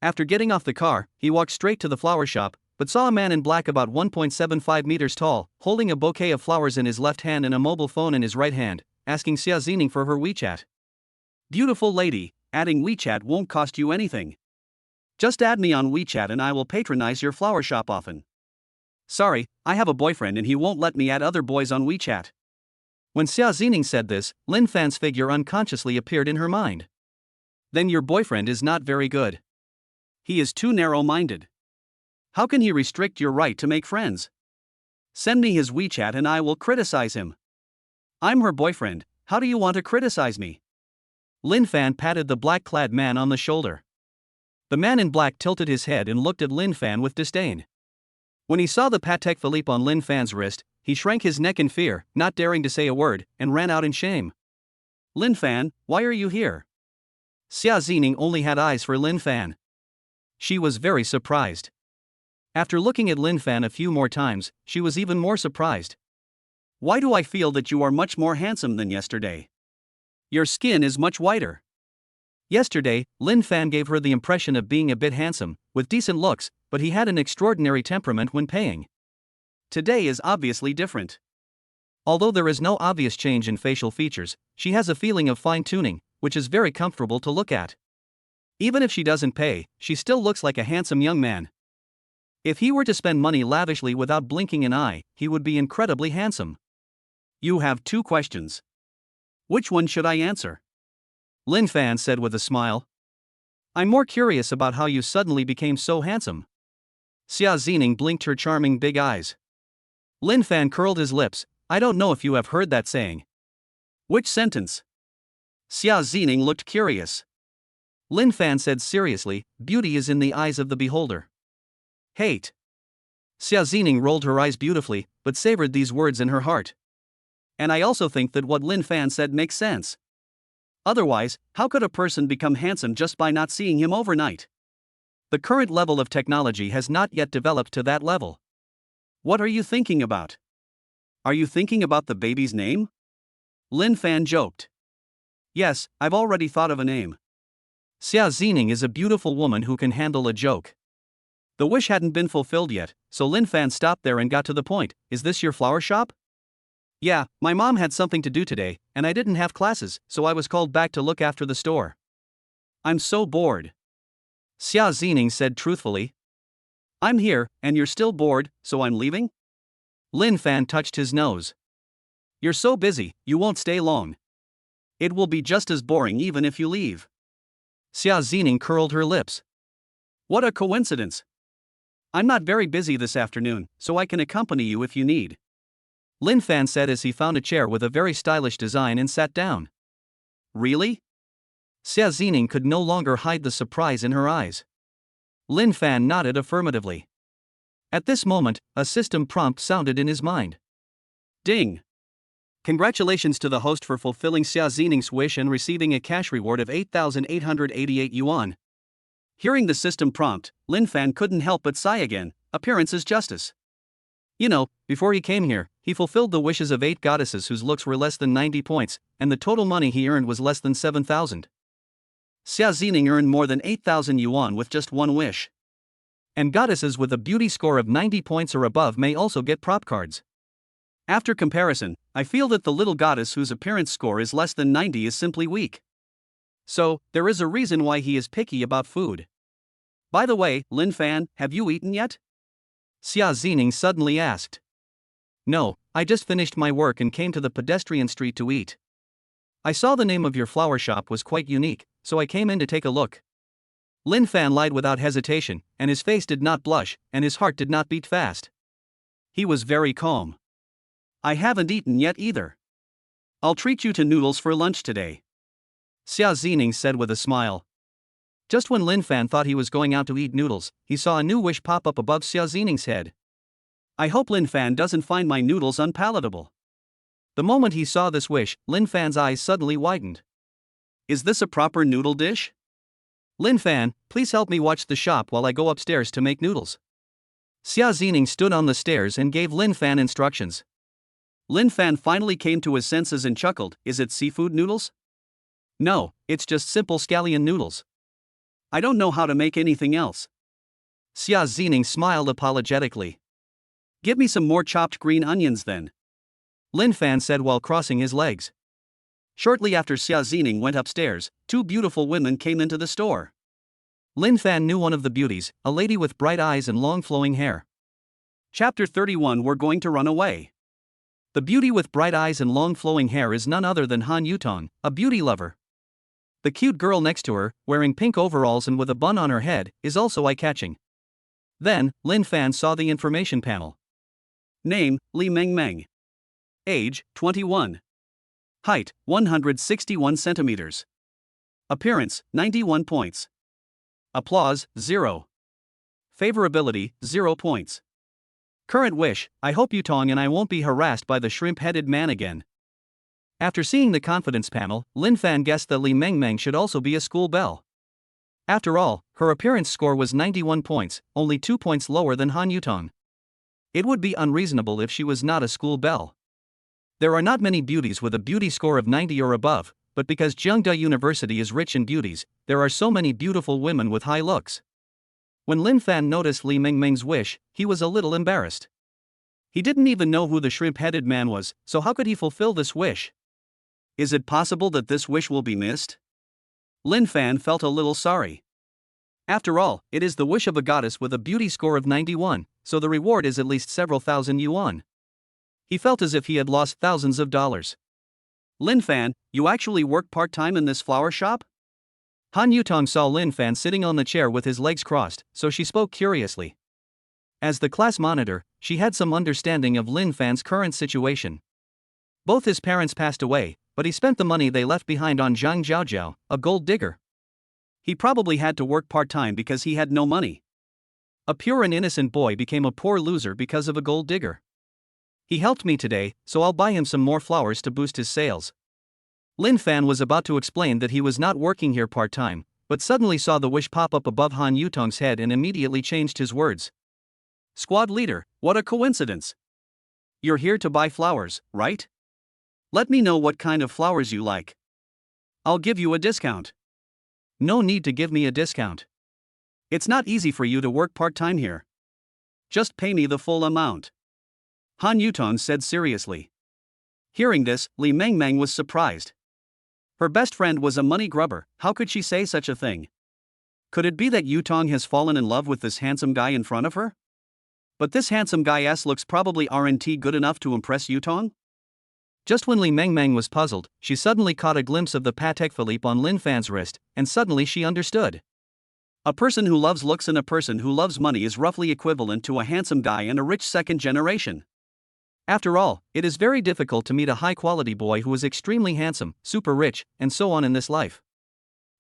After getting off the car, he walked straight to the flower shop, but saw a man in black about 1.75 meters tall, holding a bouquet of flowers in his left hand and a mobile phone in his right hand, asking Xia Zining for her WeChat. Beautiful lady, adding WeChat won't cost you anything. Just add me on WeChat and I will patronize your flower shop often. Sorry, I have a boyfriend and he won't let me add other boys on WeChat. When Xia Zining said this, Lin Fan's figure unconsciously appeared in her mind. Then your boyfriend is not very good. He is too narrow-minded. How can he restrict your right to make friends? Send me his WeChat and I will criticize him. I'm her boyfriend, how do you want to criticize me? Lin Fan patted the black-clad man on the shoulder. The man in black tilted his head and looked at Lin Fan with disdain. When he saw the Patek Philippe on Lin Fan's wrist, he shrank his neck in fear, not daring to say a word, and ran out in shame. Lin Fan, why are you here? Xia Zining only had eyes for Lin Fan. She was very surprised. After looking at Lin Fan a few more times, she was even more surprised. Why do I feel that you are much more handsome than yesterday? Your skin is much whiter. Yesterday, Lin Fan gave her the impression of being a bit handsome, with decent looks, but he had an extraordinary temperament when paying. Today is obviously different. Although there is no obvious change in facial features, she has a feeling of fine-tuning, which is very comfortable to look at. Even if she doesn't pay, she still looks like a handsome young man. If he were to spend money lavishly without blinking an eye, he would be incredibly handsome. You have 2 questions. Which one should I answer? Lin Fan said with a smile. I'm more curious about how you suddenly became so handsome. Xia Zining blinked her charming big eyes. Lin Fan curled his lips. I don't know if you have heard that saying. Which sentence? Xia Zining looked curious. Lin Fan said seriously, beauty is in the eyes of the beholder. Hate. Xia Zining rolled her eyes beautifully, but savored these words in her heart. And I also think that what Lin Fan said makes sense. Otherwise, how could a person become handsome just by not seeing him overnight? The current level of technology has not yet developed to that level. What are you thinking about? Are you thinking about the baby's name? Lin Fan joked. Yes, I've already thought of a name. Xia Zining is a beautiful woman who can handle a joke. The wish hadn't been fulfilled yet, so Lin Fan stopped there and got to the point. Is this your flower shop? Yeah, my mom had something to do today, and I didn't have classes, so I was called back to look after the store. I'm so bored. Xia Zining said truthfully. I'm here, and you're still bored, so I'm leaving? Lin Fan touched his nose. You're so busy, you won't stay long. It will be just as boring even if you leave. Xia Zining curled her lips. What a coincidence. I'm not very busy this afternoon, so I can accompany you if you need. Lin Fan said as he found a chair with a very stylish design and sat down. Really? Xia Zining could no longer hide the surprise in her eyes. Lin Fan nodded affirmatively. At this moment, a system prompt sounded in his mind. Ding! Congratulations to the host for fulfilling Xia Zining's wish and receiving a cash reward of 8,888 yuan. Hearing the system prompt, Lin Fan couldn't help but sigh again. Appearance is justice. You know, before he came here, he fulfilled the wishes of 8 goddesses whose looks were less than 90 points, and the total money he earned was less than 7,000. Xia Zining earned more than 8,000 yuan with just one wish. And goddesses with a beauty score of 90 points or above may also get prop cards. After comparison, I feel that the little goddess whose appearance score is less than 90 is simply weak. So, there is a reason why he is picky about food. By the way, Lin Fan, have you eaten yet? Xia Zining suddenly asked. No, I just finished my work and came to the pedestrian street to eat. I saw the name of your flower shop was quite unique, so I came in to take a look. Lin Fan lied without hesitation, and his face did not blush, and his heart did not beat fast. He was very calm. I haven't eaten yet either. I'll treat you to noodles for lunch today. Xia Zining said with a smile. Just when Lin Fan thought he was going out to eat noodles, he saw a new wish pop up above Xia Zining's head. I hope Lin Fan doesn't find my noodles unpalatable. The moment he saw this wish, Lin Fan's eyes suddenly widened. Is this a proper noodle dish? Lin Fan, please help me watch the shop while I go upstairs to make noodles. Xia Zining stood on the stairs and gave Lin Fan instructions. Lin Fan finally came to his senses and chuckled. Is it seafood noodles? No, it's just simple scallion noodles. I don't know how to make anything else. Xia Zining smiled apologetically. Give me some more chopped green onions then. Lin Fan said while crossing his legs. Shortly after Xia Zining went upstairs, 2 beautiful women came into the store. Lin Fan knew one of the beauties, a lady with bright eyes and long flowing hair. Chapter 31. We're going to run away. The beauty with bright eyes and long flowing hair is none other than Han Yutong, a beauty lover. The cute girl next to her, wearing pink overalls and with a bun on her head, is also eye-catching. Then, Lin Fan saw the information panel. Name, Li Mengmeng. Age, 21. Height, 161 centimeters. Appearance, 91 points. Applause, 0. Favorability, 0 points. Current wish, I hope Yutong and I won't be harassed by the shrimp-headed man again. After seeing the confidence panel, Lin Fan guessed that Li Mengmeng should also be a school belle. After all, her appearance score was 91 points, only 2 points lower than Han Yutong. It would be unreasonable if she was not a school belle. There are not many beauties with a beauty score of 90 or above, but because Jiangda University is rich in beauties, there are so many beautiful women with high looks. When Lin Fan noticed Li Mengmeng's wish, he was a little embarrassed. He didn't even know who the shrimp-headed man was, so how could he fulfill this wish? Is it possible that this wish will be missed? Lin Fan felt a little sorry. After all, it is the wish of a goddess with a beauty score of 91, so the reward is at least several thousand yuan. He felt as if he had lost thousands of dollars. Lin Fan, you actually work part-time in this flower shop? Han Yutong saw Lin Fan sitting on the chair with his legs crossed, so she spoke curiously. As the class monitor, she had some understanding of Lin Fan's current situation. Both his parents passed away, but he spent the money they left behind on Zhang Jiaojiao, a gold digger. He probably had to work part-time because he had no money. A pure and innocent boy became a poor loser because of a gold digger. He helped me today, so I'll buy him some more flowers to boost his sales. Lin Fan was about to explain that he was not working here part-time, but suddenly saw the wish pop up above Han Yutong's head and immediately changed his words. Squad leader, what a coincidence. You're here to buy flowers, right? Let me know what kind of flowers you like. I'll give you a discount. No need to give me a discount. It's not easy for you to work part-time here. Just pay me the full amount. Han Yutong said seriously. Hearing this, Li Mengmeng was surprised. Her best friend was a money grubber, how could she say such a thing? Could it be that Yutong has fallen in love with this handsome guy in front of her? But this handsome guy looks probably RNT good enough to impress Yutong? Just when Li Mengmeng was puzzled, she suddenly caught a glimpse of the Patek Philippe on Lin Fan's wrist, and suddenly she understood. A person who loves looks and a person who loves money is roughly equivalent to a handsome guy and a rich second generation. After all, it is very difficult to meet a high-quality boy who is extremely handsome, super rich, and so on in this life.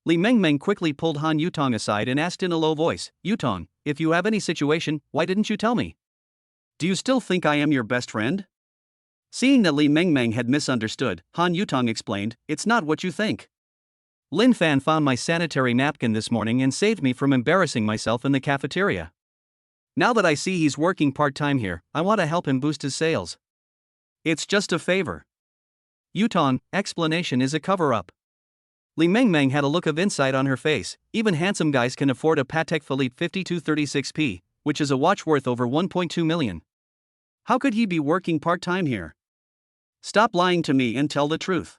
Li Mengmeng quickly pulled Han Yutong aside and asked in a low voice, Yutong, if you have any situation, why didn't you tell me? Do you still think I am your best friend? Seeing that Li Mengmeng had misunderstood, Han Yutong explained, it's not what you think. Lin Fan found my sanitary napkin this morning and saved me from embarrassing myself in the cafeteria. Now that I see he's working part-time here, I want to help him boost his sales. It's just a favor. Yutong, explanation is a cover-up. Li Mengmeng had a look of insight on her face. Even handsome guys can afford a Patek Philippe 5236P, which is a watch worth over 1.2 million. How could he be working part-time here? Stop lying to me and tell the truth.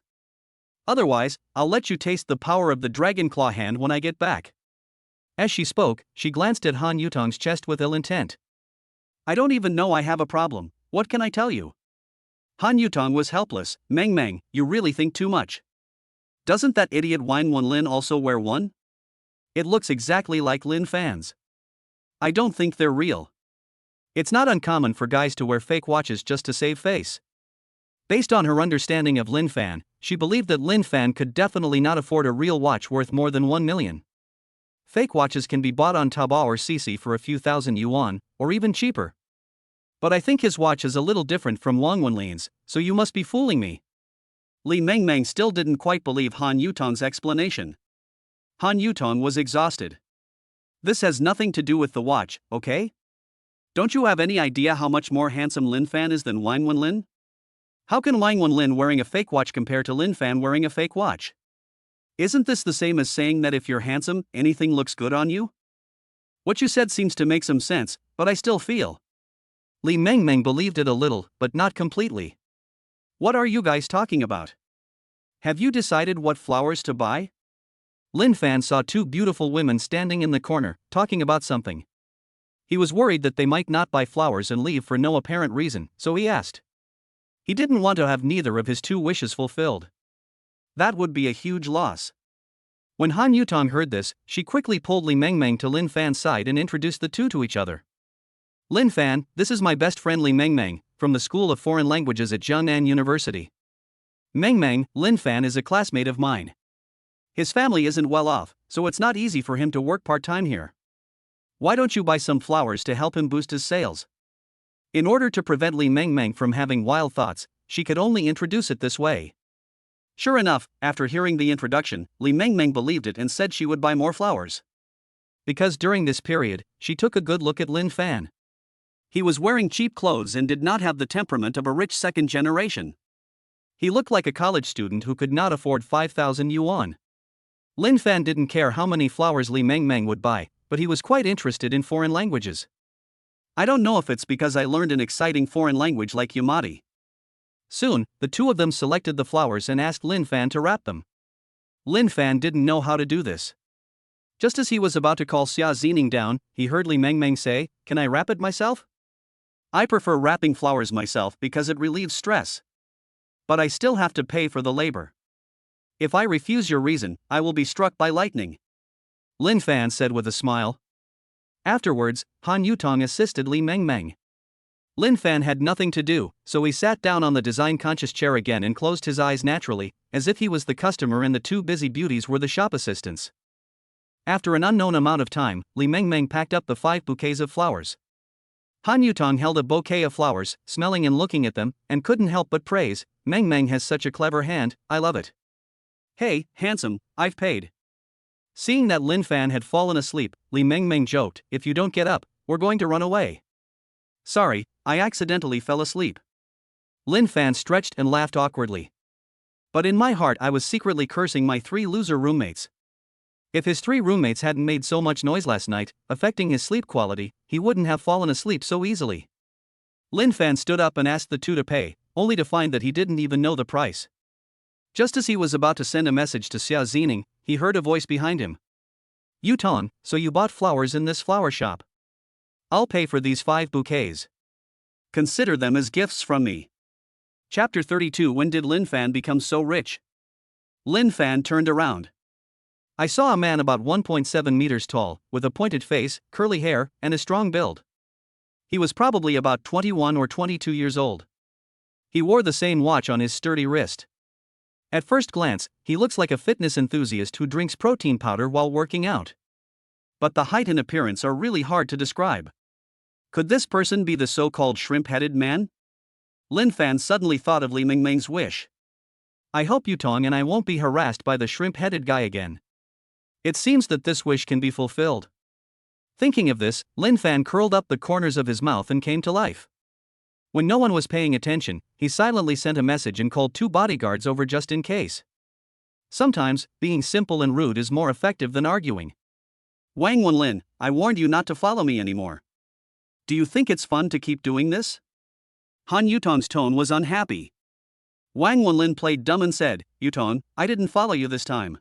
Otherwise, I'll let you taste the power of the dragon claw hand when I get back. As she spoke, she glanced at Han Yutong's chest with ill intent. I don't even know I have a problem, what can I tell you? Han Yutong was helpless. Mengmeng, you really think too much. Doesn't that idiot Wine Wan Lin also wear one? It looks exactly like Lin Fan's. I don't think they're real. It's not uncommon for guys to wear fake watches just to save face. Based on her understanding of Lin Fan, she believed that Lin Fan could definitely not afford a real watch worth more than 1 million. Fake watches can be bought on Taobao or Cc for a few thousand yuan, or even cheaper. But I think his watch is a little different from Wang Wenlin's, so you must be fooling me. Li Mengmeng still didn't quite believe Han Yutong's explanation. Han Yutong was exhausted. This has nothing to do with the watch, okay? Don't you have any idea how much more handsome Lin Fan is than Wang Wenlin? How can Wang Wenlin wearing a fake watch compare to Lin Fan wearing a fake watch? Isn't this the same as saying that if you're handsome, anything looks good on you? What you said seems to make some sense, but I still feel. Li Mengmeng believed it a little, but not completely. What are you guys talking about? Have you decided what flowers to buy? Lin Fan saw two beautiful women standing in the corner, talking about something. He was worried that they might not buy flowers and leave for no apparent reason, so he asked. He didn't want to have neither of his two wishes fulfilled. That would be a huge loss. When Han Yutong heard this, she quickly pulled Li Mengmeng to Lin Fan's side and introduced the two to each other. Lin Fan, this is my best friend Li Mengmeng, from the School of Foreign Languages at Jiangnan University. Mengmeng, Lin Fan is a classmate of mine. His family isn't well off, so it's not easy for him to work part-time here. Why don't you buy some flowers to help him boost his sales? In order to prevent Li Mengmeng from having wild thoughts, she could only introduce it this way. Sure enough, after hearing the introduction, Li Mengmeng believed it and said she would buy more flowers. Because during this period, she took a good look at Lin Fan. He was wearing cheap clothes and did not have the temperament of a rich second generation. He looked like a college student who could not afford 5,000 yuan. Lin Fan didn't care how many flowers Li Mengmeng would buy, but he was quite interested in foreign languages. I don't know if it's because I learned an exciting foreign language like Yamati. Soon, the two of them selected the flowers and asked Lin Fan to wrap them. Lin Fan didn't know how to do this. Just as he was about to call Xia Zining down, he heard Li Mengmeng say, "Can I wrap it myself?" I prefer wrapping flowers myself because it relieves stress. But I still have to pay for the labor. If I refuse your reason, I will be struck by lightning, Lin Fan said with a smile. Afterwards, Han Yutong assisted Li Mengmeng. Lin Fan had nothing to do, so he sat down on the design-conscious chair again and closed his eyes naturally, as if he was the customer and the two busy beauties were the shop assistants. After an unknown amount of time, Li Mengmeng packed up the 5 bouquets of flowers. Han Yutong held a bouquet of flowers, smelling and looking at them, and couldn't help but praise, "Mengmeng has such a clever hand, I love it." "Hey, handsome, I've paid." Seeing that Lin Fan had fallen asleep, Li Mengmeng joked, "If you don't get up, we're going to run away." "Sorry, I accidentally fell asleep." Lin Fan stretched and laughed awkwardly. But in my heart I was secretly cursing my 3 loser roommates. If his 3 roommates hadn't made so much noise last night, affecting his sleep quality, he wouldn't have fallen asleep so easily. Lin Fan stood up and asked the 2 to pay, only to find that he didn't even know the price. Just as he was about to send a message to Xia Zining, he heard a voice behind him. "Yutong, so you bought flowers in this flower shop. I'll pay for these 5 bouquets. Consider them as gifts from me." Chapter 32. When did Lin Fan become so rich? Lin Fan turned around. I saw a man about 1.7 meters tall, with a pointed face, curly hair, and a strong build. He was probably about 21 or 22 years old. He wore the same watch on his sturdy wrist. At first glance, he looks like a fitness enthusiast who drinks protein powder while working out. But the height and appearance are really hard to describe. Could this person be the so-called shrimp-headed man? Lin Fan suddenly thought of Li Mengmeng's wish. "I hope Yutong and I won't be harassed by the shrimp-headed guy again. It seems that this wish can be fulfilled." Thinking of this, Lin Fan curled up the corners of his mouth and came to life. When no one was paying attention, he silently sent a message and called 2 bodyguards over just in case. Sometimes, being simple and rude is more effective than arguing. "Wang Wenlin, I warned you not to follow me anymore. Do you think it's fun to keep doing this?" Han Yutong's tone was unhappy. Wang Wenlin played dumb and said, "Yutong, I didn't follow you this time.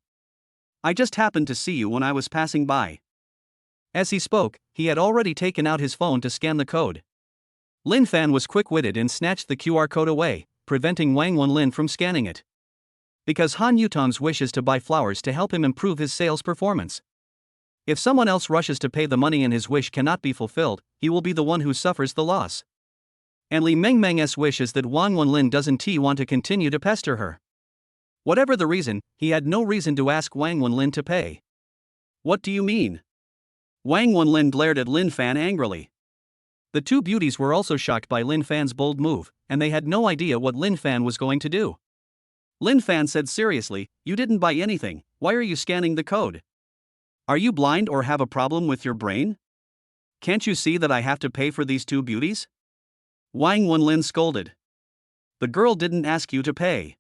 I just happened to see you when I was passing by." As he spoke, he had already taken out his phone to scan the code. Lin Fan was quick-witted and snatched the QR code away, preventing Wang Wenlin from scanning it. Because Han Yutong's wish is to buy flowers to help him improve his sales performance. If someone else rushes to pay the money and his wish cannot be fulfilled, he will be the one who suffers the loss. And Li Mengmeng's wish is that Wang Wenlin doesn't want to continue to pester her. Whatever the reason, he had no reason to ask Wang Wenlin to pay. "What do you mean?" Wang Wenlin glared at Lin Fan angrily. The 2 beauties were also shocked by Lin Fan's bold move, and they had no idea what Lin Fan was going to do. Lin Fan said seriously, "You didn't buy anything, why are you scanning the code? Are you blind or have a problem with your brain? Can't you see that I have to pay for these 2 beauties?" Wang Wenlin scolded. "The girl didn't ask you to pay.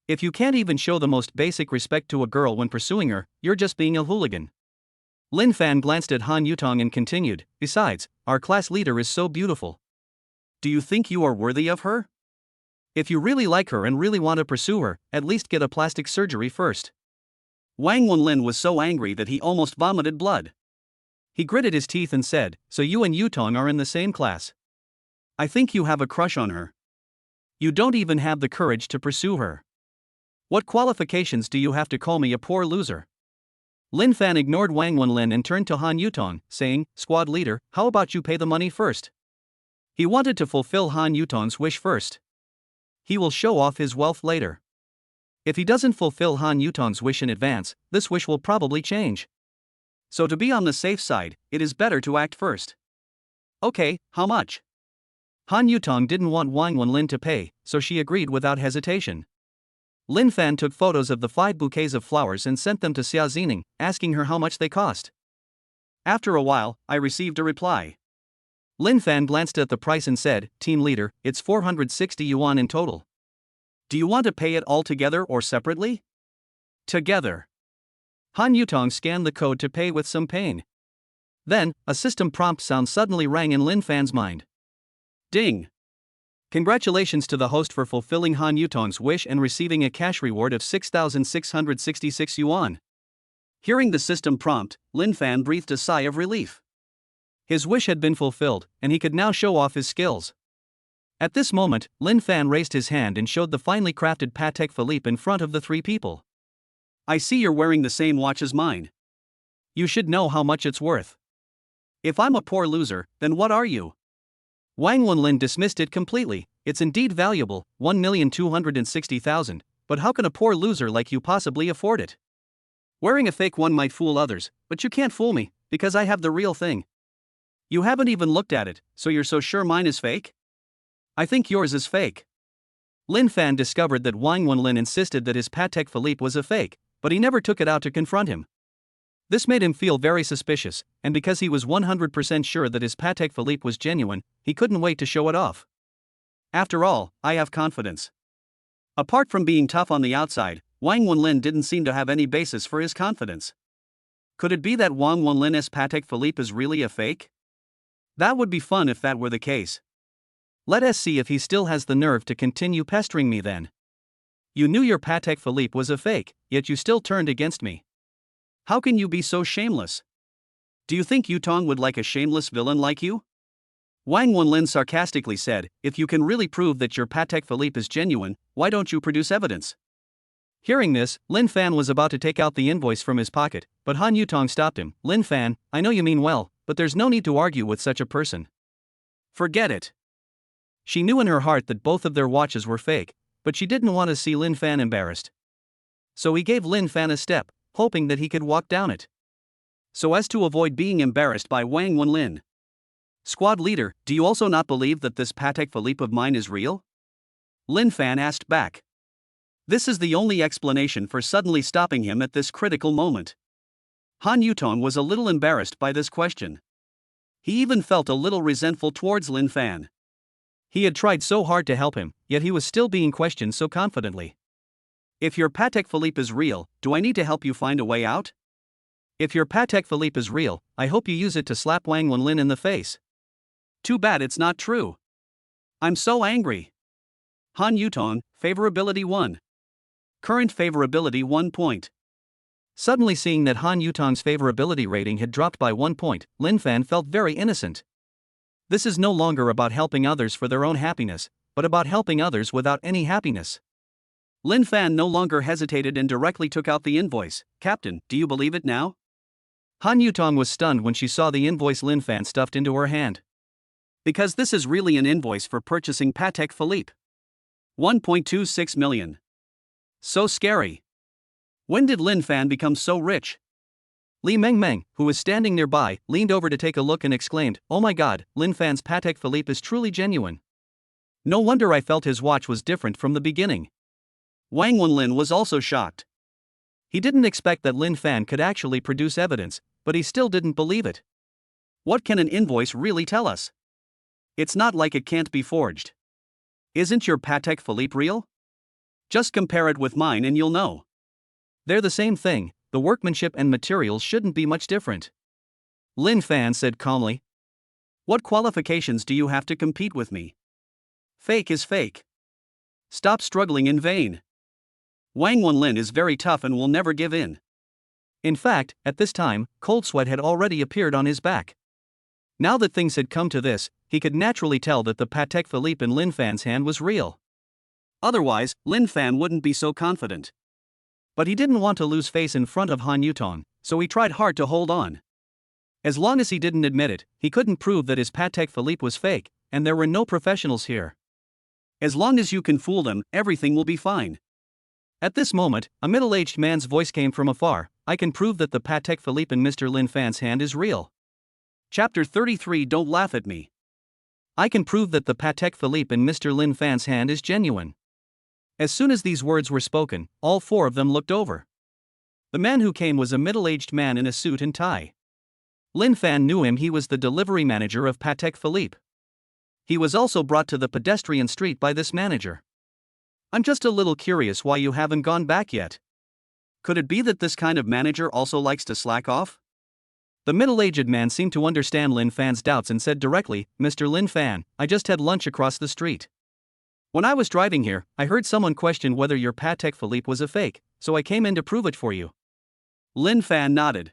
If you can't even show the most basic respect to a girl when pursuing her, you're just being a hooligan." Lin Fan glanced at Han Yutong and continued, "Besides, our class leader is so beautiful. Do you think you are worthy of her? If you really like her and really want to pursue her, at least get a plastic surgery first." Wang Wenlin was so angry that he almost vomited blood. He gritted his teeth and said, "So you and Yutong are in the same class. I think you have a crush on her. You don't even have the courage to pursue her. What qualifications do you have to call me a poor loser?" Lin Fan ignored Wang Wenlin and turned to Han Yutong, saying, "Squad leader, how about you pay the money first?" He wanted to fulfill Han Yutong's wish first. He will show off his wealth later. If he doesn't fulfill Han Yutong's wish in advance, this wish will probably change. So to be on the safe side, it is better to act first. "Okay, how much?" Han Yutong didn't want Wang Wenlin to pay, so she agreed without hesitation. Lin Fan took photos of the 5 bouquets of flowers and sent them to Xia Zining, asking her how much they cost. After a while, I received a reply. Lin Fan glanced at the price and said, "Team leader, it's 460 yuan in total." Do you want to pay it all together or separately? Together. Han Yutong scanned the code to pay with some pain. Then, a system prompt sound suddenly rang in Lin Fan's mind. Ding! Congratulations to the host for fulfilling Han Yutong's wish and receiving a cash reward of 6,666 yuan. Hearing the system prompt, Lin Fan breathed a sigh of relief. His wish had been fulfilled, and he could now show off his skills. At this moment, Lin Fan raised his hand and showed the finely crafted Patek Philippe in front of the three people. I see you're wearing the same watch as mine. You should know how much it's worth. If I'm a poor loser, then what are you? Wang Wenlin dismissed it completely. It's indeed valuable, 1,260,000, but how can a poor loser like you possibly afford it? Wearing a fake one might fool others, but you can't fool me, because I have the real thing. You haven't even looked at it, so you're so sure mine is fake? I think yours is fake. Lin Fan discovered that Wang Wenlin insisted that his Patek Philippe was a fake, but he never took it out to confront him. This made him feel very suspicious, and because he was 100% sure that his Patek Philippe was genuine, he couldn't wait to show it off. After all, I have confidence. Apart from being tough on the outside, Wang Wenlin didn't seem to have any basis for his confidence. Could it be that Wang Wenlin's Patek Philippe is really a fake? That would be fun if that were the case. Let us see if he still has the nerve to continue pestering me then. You knew your Patek Philippe was a fake, yet you still turned against me. How can you be so shameless? Do you think Yutong would like a shameless villain like you? Wang Wenlin sarcastically said, if you can really prove that your Patek Philippe is genuine, why don't you produce evidence? Hearing this, Lin Fan was about to take out the invoice from his pocket, but Han Yutong stopped him. Lin Fan, I know you mean well, but there's no need to argue with such a person. Forget it. She knew in her heart that both of their watches were fake, but she didn't want to see Lin Fan embarrassed. So he gave Lin Fan a step, hoping that he could walk down it, so as to avoid being embarrassed by Wang Wenlin. Squad leader, do you also not believe that this Patek Philippe of mine is real? Lin Fan asked back. This is the only explanation for suddenly stopping him at this critical moment. Han Yutong was a little embarrassed by this question. He even felt a little resentful towards Lin Fan. He had tried so hard to help him, yet he was still being questioned so confidently. If your Patek Philippe is real, do I need to help you find a way out? If your Patek Philippe is real, I hope you use it to slap Wang Wenlin in the face. Too bad it's not true. I'm so angry. Han Yutong, favorability 1. Current favorability 1 point. Suddenly seeing that Han Yutong's favorability rating had dropped by 1 point, Lin Fan felt very innocent. This is no longer about helping others for their own happiness, but about helping others without any happiness. Lin Fan no longer hesitated and directly took out the invoice. Captain, do you believe it now? Han Yutong was stunned when she saw the invoice Lin Fan stuffed into her hand. Because this is really an invoice for purchasing Patek Philippe. 1.26 million. So scary. When did Lin Fan become so rich? Li Mengmeng, who was standing nearby, leaned over to take a look and exclaimed, "Oh my god, Lin Fan's Patek Philippe is truly genuine. No wonder I felt his watch was different from the beginning." Wang Wenlin was also shocked. He didn't expect that Lin Fan could actually produce evidence, but he still didn't believe it. What can an invoice really tell us? It's not like it can't be forged. Isn't your Patek Philippe real? Just compare it with mine and you'll know. They're the same thing, the workmanship and materials shouldn't be much different. Lin Fan said calmly. What qualifications do you have to compete with me? Fake is fake. Stop struggling in vain. Wang Wenlin is very tough and will never give in. In fact, at this time, cold sweat had already appeared on his back. Now that things had come to this, he could naturally tell that the Patek Philippe in Lin Fan's hand was real. Otherwise, Lin Fan wouldn't be so confident. But he didn't want to lose face in front of Han Yutong, so he tried hard to hold on. As long as he didn't admit it, he couldn't prove that his Patek Philippe was fake, and there were no professionals here. As long as you can fool them, everything will be fine. At this moment, a middle-aged man's voice came from afar. I can prove that the Patek Philippe in Mr. Lin Fan's hand is real. Chapter 33. Don't laugh at me. I can prove that the Patek Philippe in Mr. Lin Fan's hand is genuine. As soon as these words were spoken, all four of them looked over. The man who came was a middle-aged man in a suit and tie. Lin Fan knew him. He was the delivery manager of Patek Philippe. He was also brought to the pedestrian street by this manager. I'm just a little curious why you haven't gone back yet. Could it be that this kind of manager also likes to slack off? The middle-aged man seemed to understand Lin Fan's doubts and said directly, Mr. Lin Fan, I just had lunch across the street. When I was driving here, I heard someone question whether your Patek Philippe was a fake, so I came in to prove it for you. Lin Fan nodded.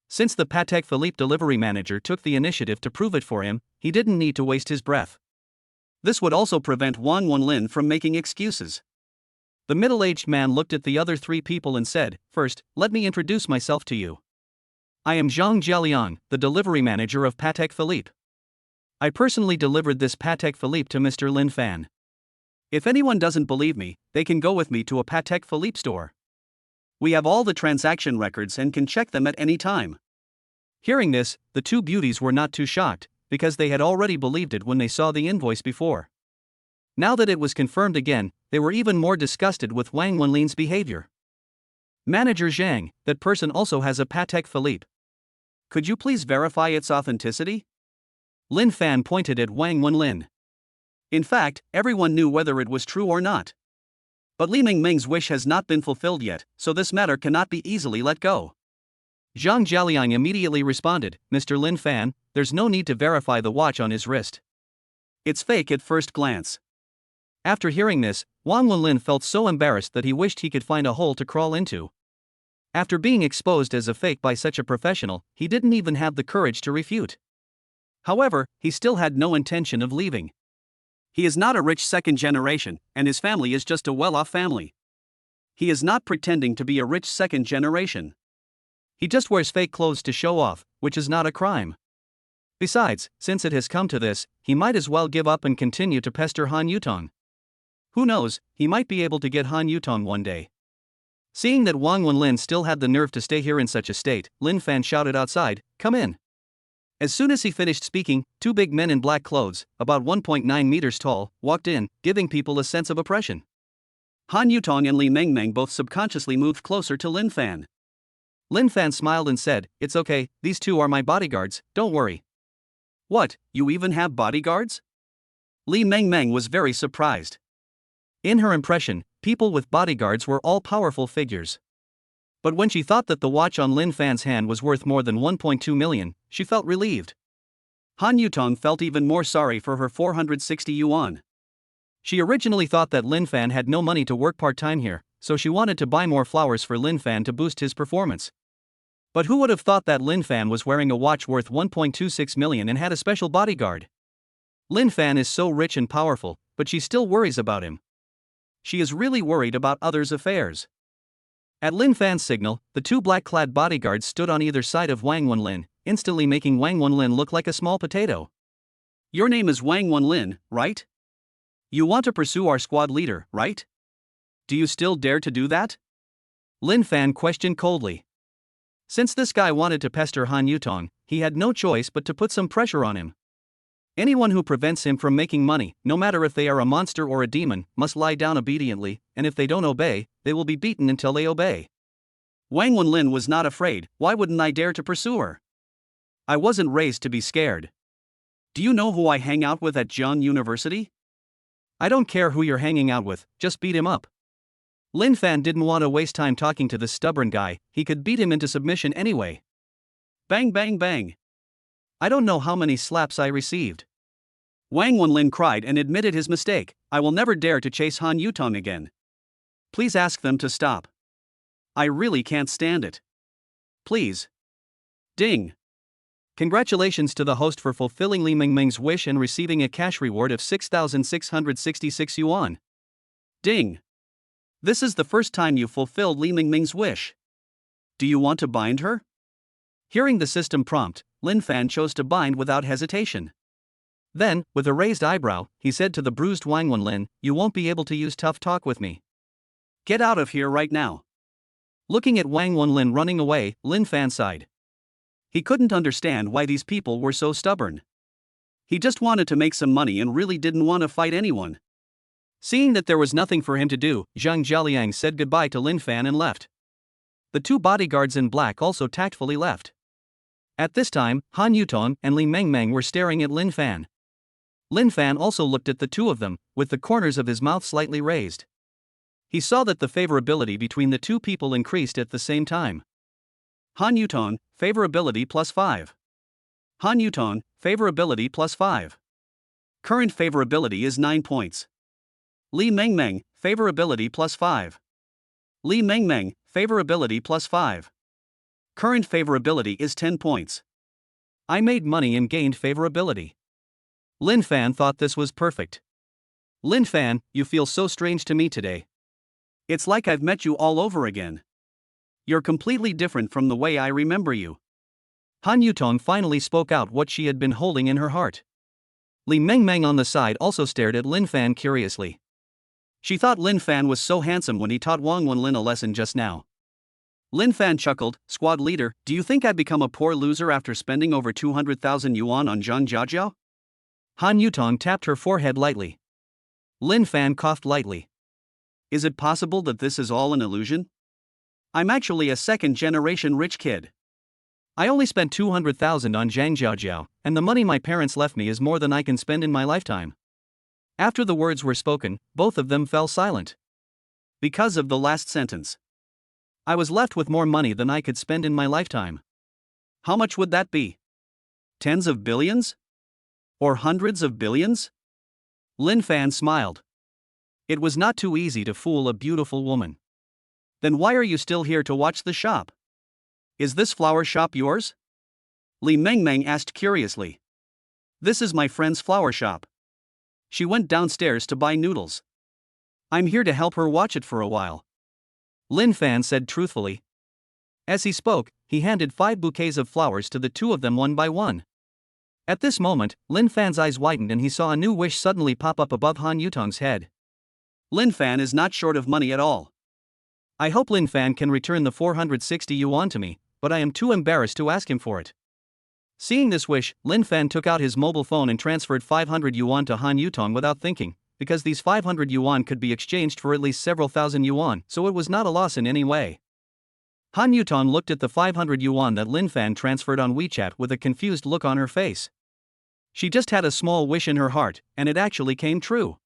Since the Patek Philippe delivery manager took the initiative to prove it for him, he didn't need to waste his breath. This would also prevent Wang Wenlin from making excuses. The middle-aged man looked at the other three people and said, First, let me introduce myself to you. I am Zhang Jialiang, the delivery manager of Patek Philippe. I personally delivered this Patek Philippe to Mr. Lin Fan. If anyone doesn't believe me, they can go with me to a Patek Philippe store. We have all the transaction records and can check them at any time. Hearing this, the two beauties were not too shocked, because they had already believed it when they saw the invoice before. Now that it was confirmed again, they were even more disgusted with Wang Wenlin's behavior. Manager Zhang, that person also has a Patek Philippe. Could you please verify its authenticity? Lin Fan pointed at Wang Wenlin. In fact, everyone knew whether it was true or not. But Li Mingming's wish has not been fulfilled yet, so this matter cannot be easily let go. Zhang Jialiang immediately responded, Mr. Lin Fan, there's no need to verify the watch on his wrist. It's fake at first glance. After hearing this, Wang Wenlin felt so embarrassed that he wished he could find a hole to crawl into. After being exposed as a fake by such a professional, he didn't even have the courage to refute. However, he still had no intention of leaving. He is not a rich second generation, and his family is just a well-off family. He is not pretending to be a rich second generation. He just wears fake clothes to show off, which is not a crime. Besides, since it has come to this, he might as well give up and continue to pester Han Yutong. Who knows, he might be able to get Han Yutong one day. Seeing that Wang Wenlin still had the nerve to stay here in such a state, Lin Fan shouted outside, Come in. As soon as he finished speaking, two big men in black clothes, about 1.9 meters tall, walked in, giving people a sense of oppression. Han Yutong and Li Mingming both subconsciously moved closer to Lin Fan. Lin Fan smiled and said, It's okay, these two are my bodyguards, don't worry. What, you even have bodyguards? Li Mingming was very surprised. In her impression, people with bodyguards were all powerful figures. But when she thought that the watch on Lin Fan's hand was worth more than 1.2 million, she felt relieved. Han Yutong felt even more sorry for her 460 yuan. She originally thought that Lin Fan had no money to work part-time here, so she wanted to buy more flowers for Lin Fan to boost his performance. But who would have thought that Lin Fan was wearing a watch worth 1.26 million and had a special bodyguard? Lin Fan is so rich and powerful, but she still worries about him. She is really worried about others' affairs. At Lin Fan's signal, the two black-clad bodyguards stood on either side of Wang Wenlin, instantly making Wang Wenlin look like a small potato. Your name is Wang Wenlin, right? You want to pursue our squad leader, right? Do you still dare to do that? Lin Fan questioned coldly. Since this guy wanted to pester Han Yutong, he had no choice but to put some pressure on him. Anyone who prevents him from making money, no matter if they are a monster or a demon, must lie down obediently, and if they don't obey, they will be beaten until they obey. Wang Wenlin was not afraid. Why wouldn't I dare to pursue her? I wasn't raised to be scared. Do you know who I hang out with at Jiang University? I don't care who you're hanging out with, just beat him up. Lin Fan didn't want to waste time talking to this stubborn guy, he could beat him into submission anyway. Bang bang bang. I don't know how many slaps I received. Wang Wenlin cried and admitted his mistake. I will never dare to chase Han Yutong again. Please ask them to stop. I really can't stand it. Please. Ding. Congratulations to the host for fulfilling Li Mingming's wish and receiving a cash reward of 6,666 yuan. Ding. This is the first time you fulfilled Li Mingming's wish. Do you want to bind her? Hearing the system prompt, Lin Fan chose to bind without hesitation. Then, with a raised eyebrow, he said to the bruised Wang Wenlin, You won't be able to use tough talk with me. Get out of here right now. Looking at Wang Wenlin running away, Lin Fan sighed. He couldn't understand why these people were so stubborn. He just wanted to make some money and really didn't want to fight anyone. Seeing that there was nothing for him to do, Zhang Jialiang said goodbye to Lin Fan and left. The two bodyguards in black also tactfully left. At this time, Han Yutong and Li Mingming were staring at Lin Fan. Lin Fan also looked at the two of them, with the corners of his mouth slightly raised. He saw that the favorability between the two people increased at the same time. Han Yutong, favorability plus 5. Han Yutong, favorability plus 5. Current favorability is 9 points. Li Mengmeng, favorability plus 5. Li Mengmeng, favorability plus 5. Current favorability is 10 points. I made money and gained favorability. Lin Fan thought this was perfect. Lin Fan, you feel so strange to me today. It's like I've met you all over again. You're completely different from the way I remember you. Han Yutong finally spoke out what she had been holding in her heart. Li Mengmeng on the side also stared at Lin Fan curiously. She thought Lin Fan was so handsome when he taught Wang Wenlin a lesson just now. Lin Fan chuckled, "Squad leader, do you think I'd become a poor loser after spending over 200,000 yuan on Zhang Jiajiao?" Han Yutong tapped her forehead lightly. Lin Fan coughed lightly. Is it possible that this is all an illusion? I'm actually a second-generation rich kid. I only spent 200,000 on Zhang Jiajiao, and the money my parents left me is more than I can spend in my lifetime. After the words were spoken, both of them fell silent. Because of the last sentence. I was left with more money than I could spend in my lifetime. How much would that be? Tens of billions? Or hundreds of billions? Lin Fan smiled. It was not too easy to fool a beautiful woman. Then why are you still here to watch the shop? Is this flower shop yours? Li Mengmeng asked curiously. This is my friend's flower shop. She went downstairs to buy noodles. I'm here to help her watch it for a while. Lin Fan said truthfully. As he spoke, he handed 5 bouquets of flowers to the two of them one by one. At this moment, Lin Fan's eyes widened and he saw a new wish suddenly pop up above Han Yutong's head. Lin Fan is not short of money at all. I hope Lin Fan can return the 460 yuan to me, but I am too embarrassed to ask him for it. Seeing this wish, Lin Fan took out his mobile phone and transferred 500 yuan to Han Yutong without thinking, because these 500 yuan could be exchanged for at least several thousand yuan, so it was not a loss in any way. Han Yutong looked at the 500 yuan that Lin Fan transferred on WeChat with a confused look on her face. She just had a small wish in her heart, and it actually came true.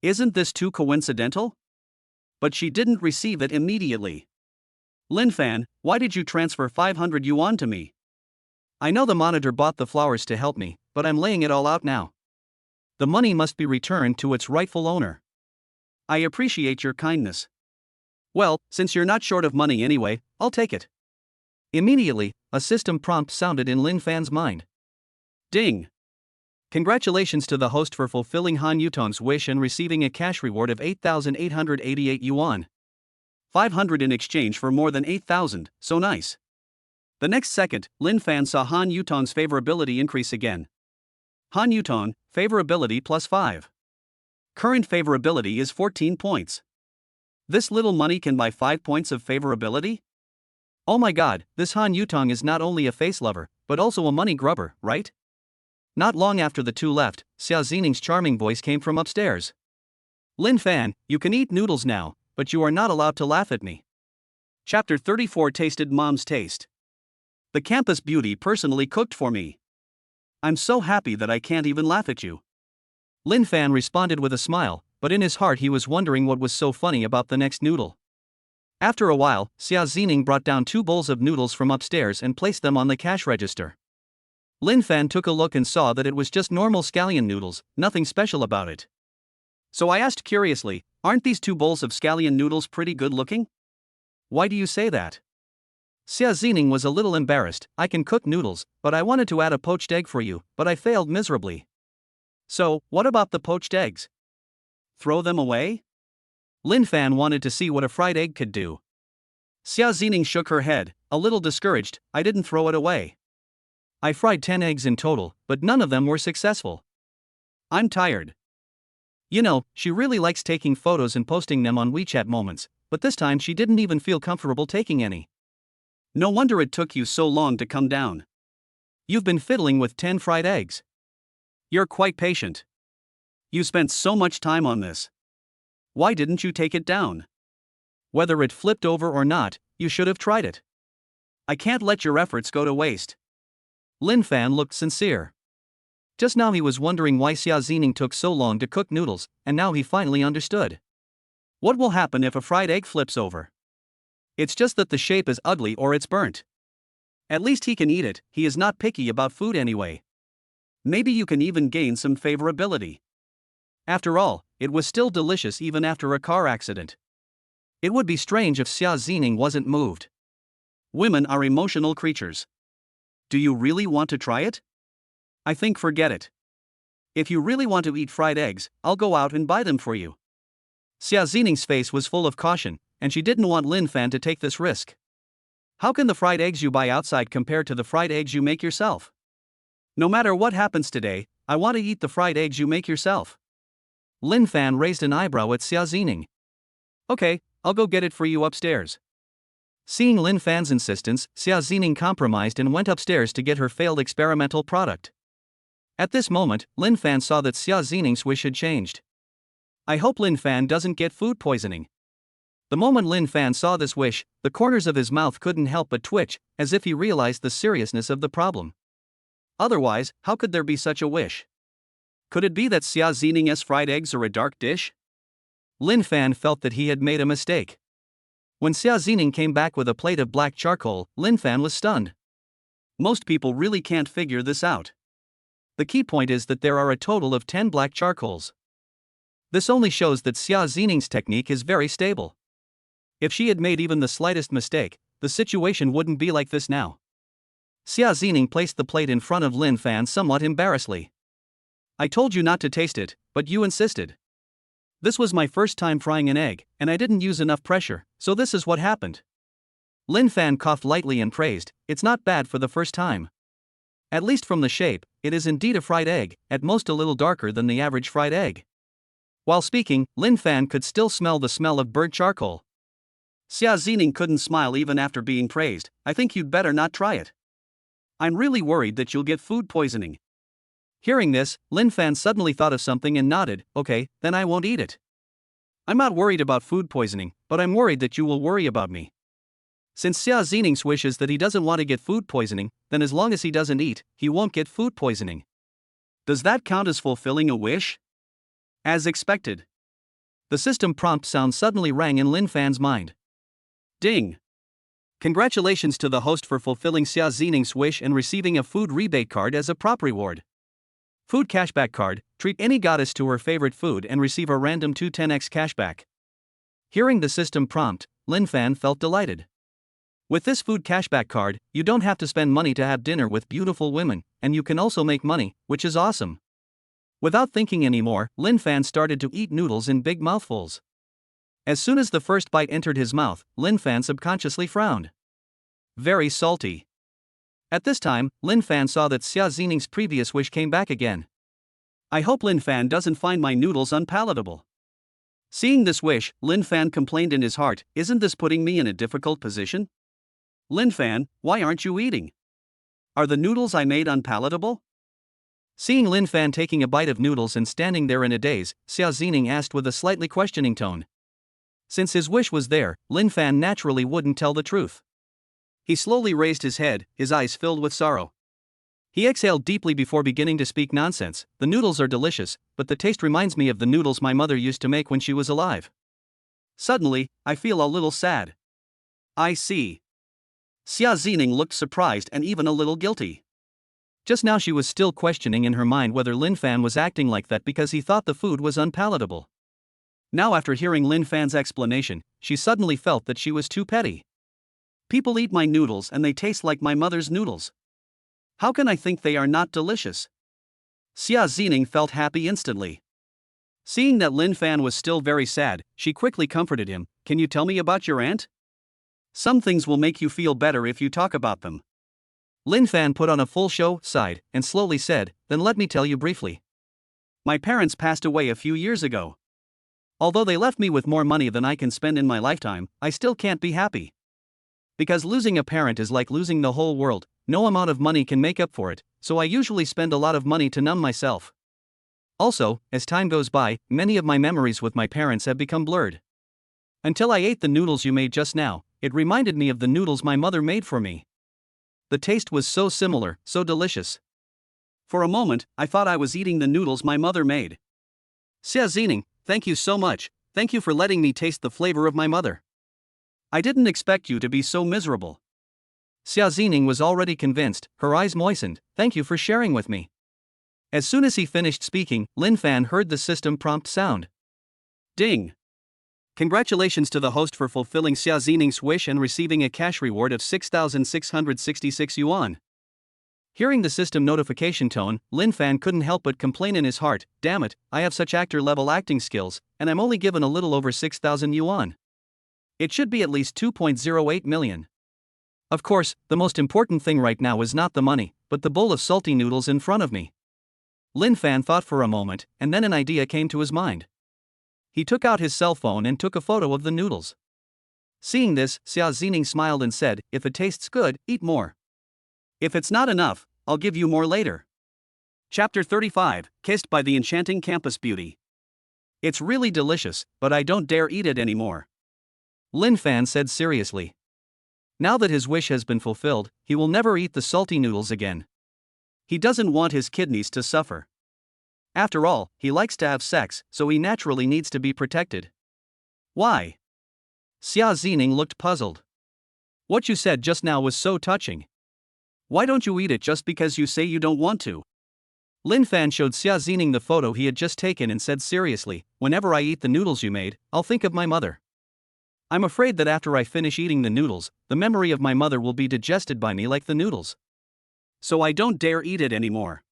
Isn't this too coincidental? But she didn't receive it immediately. Lin Fan, why did you transfer 500 yuan to me? I know the monitor bought the flowers to help me, but I'm laying it all out now. The money must be returned to its rightful owner. I appreciate your kindness. Well, since you're not short of money anyway, I'll take it. Immediately, a system prompt sounded in Lin Fan's mind. Ding! Congratulations to the host for fulfilling Han Yutong's wish and receiving a cash reward of 8,888 yuan. 500 in exchange for more than 8,000, so nice. The next second, Lin Fan saw Han Yutong's favorability increase again. Han Yutong, favorability plus 5. Current favorability is 14 points. This little money can buy 5 points of favorability? Oh my god, this Han Yutong is not only a face lover, but also a money grubber, right? Not long after the two left, Xia Xining's charming voice came from upstairs. Lin Fan, you can eat noodles now, but you are not allowed to laugh at me. Chapter 34 Tasted Mom's Taste. The campus beauty personally cooked for me. I'm so happy that I can't even laugh at you. Lin Fan responded with a smile, but in his heart he was wondering what was so funny about the next noodle. After a while, Xia Xining brought down 2 bowls of noodles from upstairs and placed them on the cash register. Lin Fan took a look and saw that it was just normal scallion noodles, nothing special about it. So I asked curiously, aren't these 2 bowls of scallion noodles pretty good looking? Why do you say that? Xia Xining was a little embarrassed. I can cook noodles, but I wanted to add a poached egg for you, but I failed miserably. So, what about the poached eggs? Throw them away? Lin Fan wanted to see what a fried egg could do. Xia Xining shook her head, a little discouraged. I didn't throw it away. I fried 10 eggs in total, but none of them were successful. I'm tired. You know, she really likes taking photos and posting them on WeChat moments, but this time she didn't even feel comfortable taking any. No wonder it took you so long to come down. You've been fiddling with 10 fried eggs. You're quite patient. You spent so much time on this. Why didn't you take it down? Whether it flipped over or not, you should have tried it. I can't let your efforts go to waste. Lin Fan looked sincere. Just now he was wondering why Xia Zining took so long to cook noodles, and now he finally understood. What will happen if a fried egg flips over? It's just that the shape is ugly or it's burnt. At least he can eat it, he is not picky about food anyway. Maybe you can even gain some favorability. After all, it was still delicious even after a car accident. It would be strange if Xia Zining wasn't moved. Women are emotional creatures. Do you really want to try it? I think forget it. If you really want to eat fried eggs, I'll go out and buy them for you. Xia Zining's face was full of caution, and she didn't want Lin Fan to take this risk. How can the fried eggs you buy outside compare to the fried eggs you make yourself? No matter what happens today, I want to eat the fried eggs you make yourself. Lin Fan raised an eyebrow at Xia Zining. Okay, I'll go get it for you upstairs. Seeing Lin Fan's insistence, Xia Zining compromised and went upstairs to get her failed experimental product. At this moment, Lin Fan saw that Xia Zining's wish had changed. I hope Lin Fan doesn't get food poisoning. The moment Lin Fan saw this wish, the corners of his mouth couldn't help but twitch, as if he realized the seriousness of the problem. Otherwise, how could there be such a wish? Could it be that Xia Zining's fried eggs are a dark dish? Lin Fan felt that he had made a mistake. When Xia Zining came back with a plate of black charcoal, Lin Fan was stunned. Most people really can't figure this out. The key point is that there are a total of 10 black charcoals. This only shows that Xia Zining's technique is very stable. If she had made even the slightest mistake, the situation wouldn't be like this now. Xia Zining placed the plate in front of Lin Fan somewhat embarrassedly. I told you not to taste it, but you insisted. This was my first time frying an egg, and I didn't use enough pressure, so this is what happened. Lin Fan coughed lightly and praised, it's not bad for the first time. At least from the shape, it is indeed a fried egg, at most a little darker than the average fried egg. While speaking, Lin Fan could still smell the smell of burnt charcoal. Xia Zining couldn't smile even after being praised. I think you'd better not try it. I'm really worried that you'll get food poisoning. Hearing this, Lin Fan suddenly thought of something and nodded, okay, then I won't eat it. I'm not worried about food poisoning, but I'm worried that you will worry about me. Since Xia Zining's wishes that he doesn't want to get food poisoning, then as long as he doesn't eat, he won't get food poisoning. Does that count as fulfilling a wish? As expected. The system prompt sound suddenly rang in Lin Fan's mind. Ding! Congratulations to the host for fulfilling Xia Zining's wish and receiving a food rebate card as a prop reward. Food cashback card, treat any goddess to her favorite food and receive a random 210x cashback. Hearing the system prompt, Lin Fan felt delighted. With this food cashback card, you don't have to spend money to have dinner with beautiful women, and you can also make money, which is awesome. Without thinking anymore, Lin Fan started to eat noodles in big mouthfuls. As soon as the first bite entered his mouth, Lin Fan subconsciously frowned. Very salty. At this time, Lin Fan saw that Xia Zining's previous wish came back again. I hope Lin Fan doesn't find my noodles unpalatable. Seeing this wish, Lin Fan complained in his heart, isn't this putting me in a difficult position? Lin Fan, why aren't you eating? Are the noodles I made unpalatable? Seeing Lin Fan taking a bite of noodles and standing there in a daze, Xia Zining asked with a slightly questioning tone. Since his wish was there, Lin Fan naturally wouldn't tell the truth. He slowly raised his head, his eyes filled with sorrow. He exhaled deeply before beginning to speak nonsense. The noodles are delicious, but the taste reminds me of the noodles my mother used to make when she was alive. Suddenly, I feel a little sad. I see. Xia Zining looked surprised and even a little guilty. Just now she was still questioning in her mind whether Lin Fan was acting like that because he thought the food was unpalatable. Now after hearing Lin Fan's explanation, she suddenly felt that she was too petty. People eat my noodles and they taste like my mother's noodles. How can I think they are not delicious? Xia Zining felt happy instantly. Seeing that Lin Fan was still very sad, she quickly comforted him. Can you tell me about your aunt? Some things will make you feel better if you talk about them. Lin Fan put on a full show, sighed, and slowly said, then let me tell you briefly. My parents passed away a few years ago. Although they left me with more money than I can spend in my lifetime, I still can't be happy. Because losing a parent is like losing the whole world, no amount of money can make up for it, so I usually spend a lot of money to numb myself. Also, as time goes by, many of my memories with my parents have become blurred. Until I ate the noodles you made just now, it reminded me of the noodles my mother made for me. The taste was so similar, so delicious. For a moment, I thought I was eating the noodles my mother made. Xia Zining, thank you so much, thank you for letting me taste the flavor of my mother. I didn't expect you to be so miserable. Xia Zining was already convinced, her eyes moistened. Thank you for sharing with me. As soon as he finished speaking, Lin Fan heard the system prompt sound. Ding! Congratulations to the host for fulfilling Xia Zining's wish and receiving a cash reward of 6,666 yuan. Hearing the system notification tone, Lin Fan couldn't help but complain in his heart, damn it, I have such actor-level acting skills, and I'm only given a little over 6,000 yuan. It should be at least 2.08 million. Of course, the most important thing right now is not the money, but the bowl of salty noodles in front of me. Lin Fan thought for a moment, and then an idea came to his mind. He took out his cell phone and took a photo of the noodles. Seeing this, Xia Zining smiled and said, if it tastes good, eat more. If it's not enough, I'll give you more later. Chapter 35, Kissed by the Enchanting Campus Beauty. It's really delicious, but I don't dare eat it anymore. Lin Fan said seriously. Now that his wish has been fulfilled, he will never eat the salty noodles again. He doesn't want his kidneys to suffer. After all, he likes to have sex, so he naturally needs to be protected. Why? Xia Zining looked puzzled. What you said just now was so touching. Why don't you eat it just because you say you don't want to? Lin Fan showed Xia Zining the photo he had just taken and said seriously, whenever I eat the noodles you made, I'll think of my mother. I'm afraid that after I finish eating the noodles, the memory of my mother will be digested by me like the noodles. So I don't dare eat it anymore.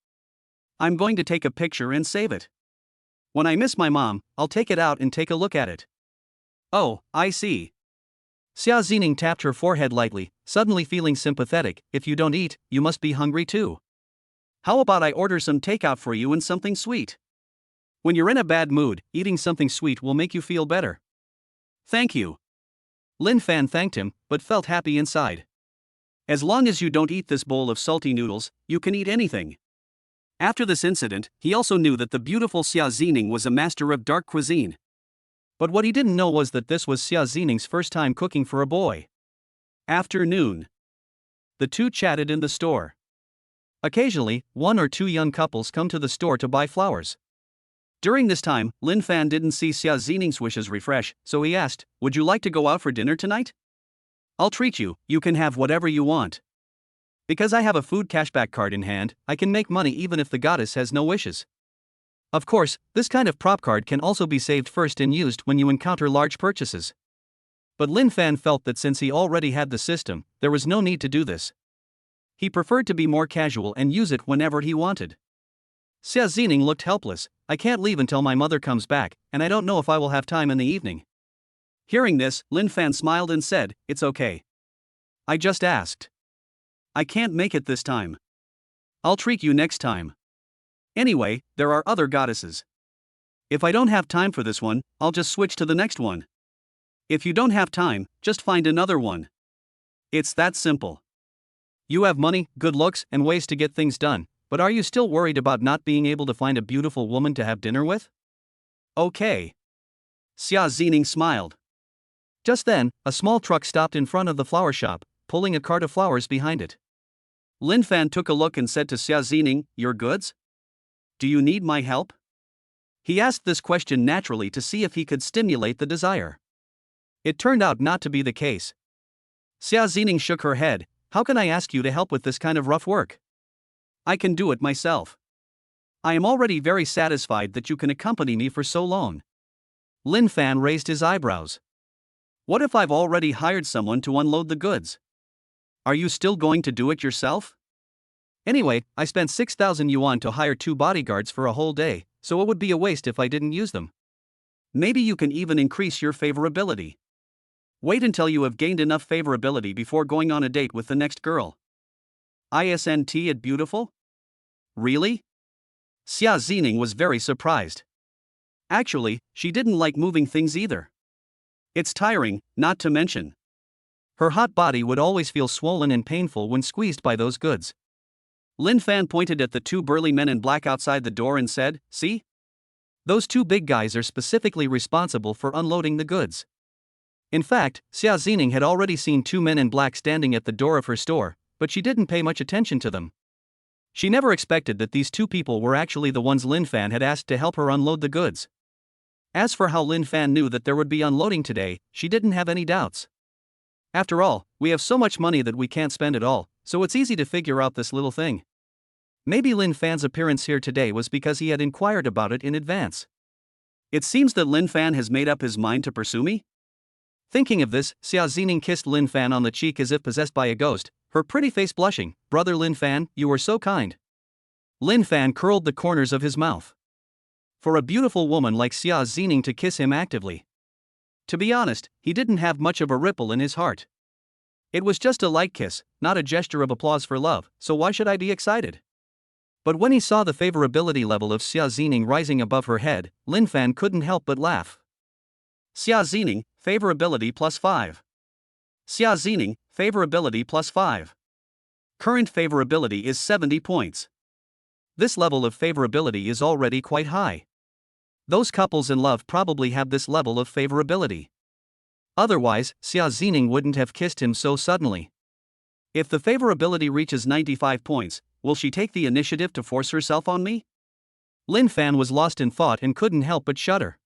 I'm going to take a picture and save it. When I miss my mom, I'll take it out and take a look at it. Oh, I see. Xia Zining tapped her forehead lightly, suddenly feeling sympathetic. If you don't eat, you must be hungry too. How about I order some takeout for you and something sweet? When you're in a bad mood, eating something sweet will make you feel better. Thank you. Lin Fan thanked him, but felt happy inside. As long as you don't eat this bowl of salty noodles, you can eat anything. After this incident, he also knew that the beautiful Xia Zining was a master of dark cuisine. But what he didn't know was that this was Xia Zining's first time cooking for a boy. Afternoon. The two chatted in the store. Occasionally, one or two young couples come to the store to buy flowers. During this time, Lin Fan didn't see Xia Zining's wishes refresh, so he asked, would you like to go out for dinner tonight? I'll treat you, you can have whatever you want. Because I have a food cashback card in hand, I can make money even if the goddess has no wishes. Of course, this kind of prop card can also be saved first and used when you encounter large purchases. But Lin Fan felt that since he already had the system, there was no need to do this. He preferred to be more casual and use it whenever he wanted. Xia Zining looked helpless. I can't leave until my mother comes back, and I don't know if I will have time in the evening. Hearing this, Lin Fan smiled and said, it's okay. I just asked. I can't make it this time. I'll treat you next time. Anyway, there are other goddesses. If I don't have time for this one, I'll just switch to the next one. If you don't have time, just find another one. It's that simple. You have money, good looks, and ways to get things done, but are you still worried about not being able to find a beautiful woman to have dinner with? Okay. Xia Zining smiled. Just then, a small truck stopped in front of the flower shop, pulling a cart of flowers behind it. Lin Fan took a look and said to Xia Zining, your goods? Do you need my help? He asked this question naturally to see if he could stimulate the desire. It turned out not to be the case. Xia Zining shook her head. How can I ask you to help with this kind of rough work? I can do it myself. I am already very satisfied that you can accompany me for so long. Lin Fan raised his eyebrows. What if I've already hired someone to unload the goods? Are you still going to do it yourself? Anyway, I spent 6,000 yuan to hire 2 bodyguards for a whole day, so it would be a waste if I didn't use them. Maybe you can even increase your favorability. Wait until you have gained enough favorability before going on a date with the next girl. Isn't it beautiful? Really? Xia Zining was very surprised. Actually, she didn't like moving things either. It's tiring, not to mention. Her hot body would always feel swollen and painful when squeezed by those goods. Lin Fan pointed at the 2 burly men in black outside the door and said, see? Those 2 big guys are specifically responsible for unloading the goods. In fact, Xia Zining had already seen 2 men in black standing at the door of her store, but she didn't pay much attention to them. She never expected that these two people were actually the ones Lin Fan had asked to help her unload the goods. As for how Lin Fan knew that there would be unloading today, she didn't have any doubts. After all, we have so much money that we can't spend it all, so it's easy to figure out this little thing. Maybe Lin Fan's appearance here today was because he had inquired about it in advance. It seems that Lin Fan has made up his mind to pursue me? Thinking of this, Xia Zining kissed Lin Fan on the cheek as if possessed by a ghost, her pretty face blushing. Brother Lin Fan, you were so kind. Lin Fan curled the corners of his mouth. For a beautiful woman like Xia Zining to kiss him actively. To be honest, he didn't have much of a ripple in his heart. It was just a light kiss, not a gesture of applause for love, so why should I be excited? But when he saw the favorability level of Xia Zining rising above her head, Lin Fan couldn't help but laugh. Xia Zining, favorability plus 5. Xia Zining, favorability plus 5. Current favorability is 70 points. This level of favorability is already quite high. Those couples in love probably have this level of favorability. Otherwise, Xia Zining wouldn't have kissed him so suddenly. If the favorability reaches 95 points, will she take the initiative to force herself on me? Lin Fan was lost in thought and couldn't help but shudder.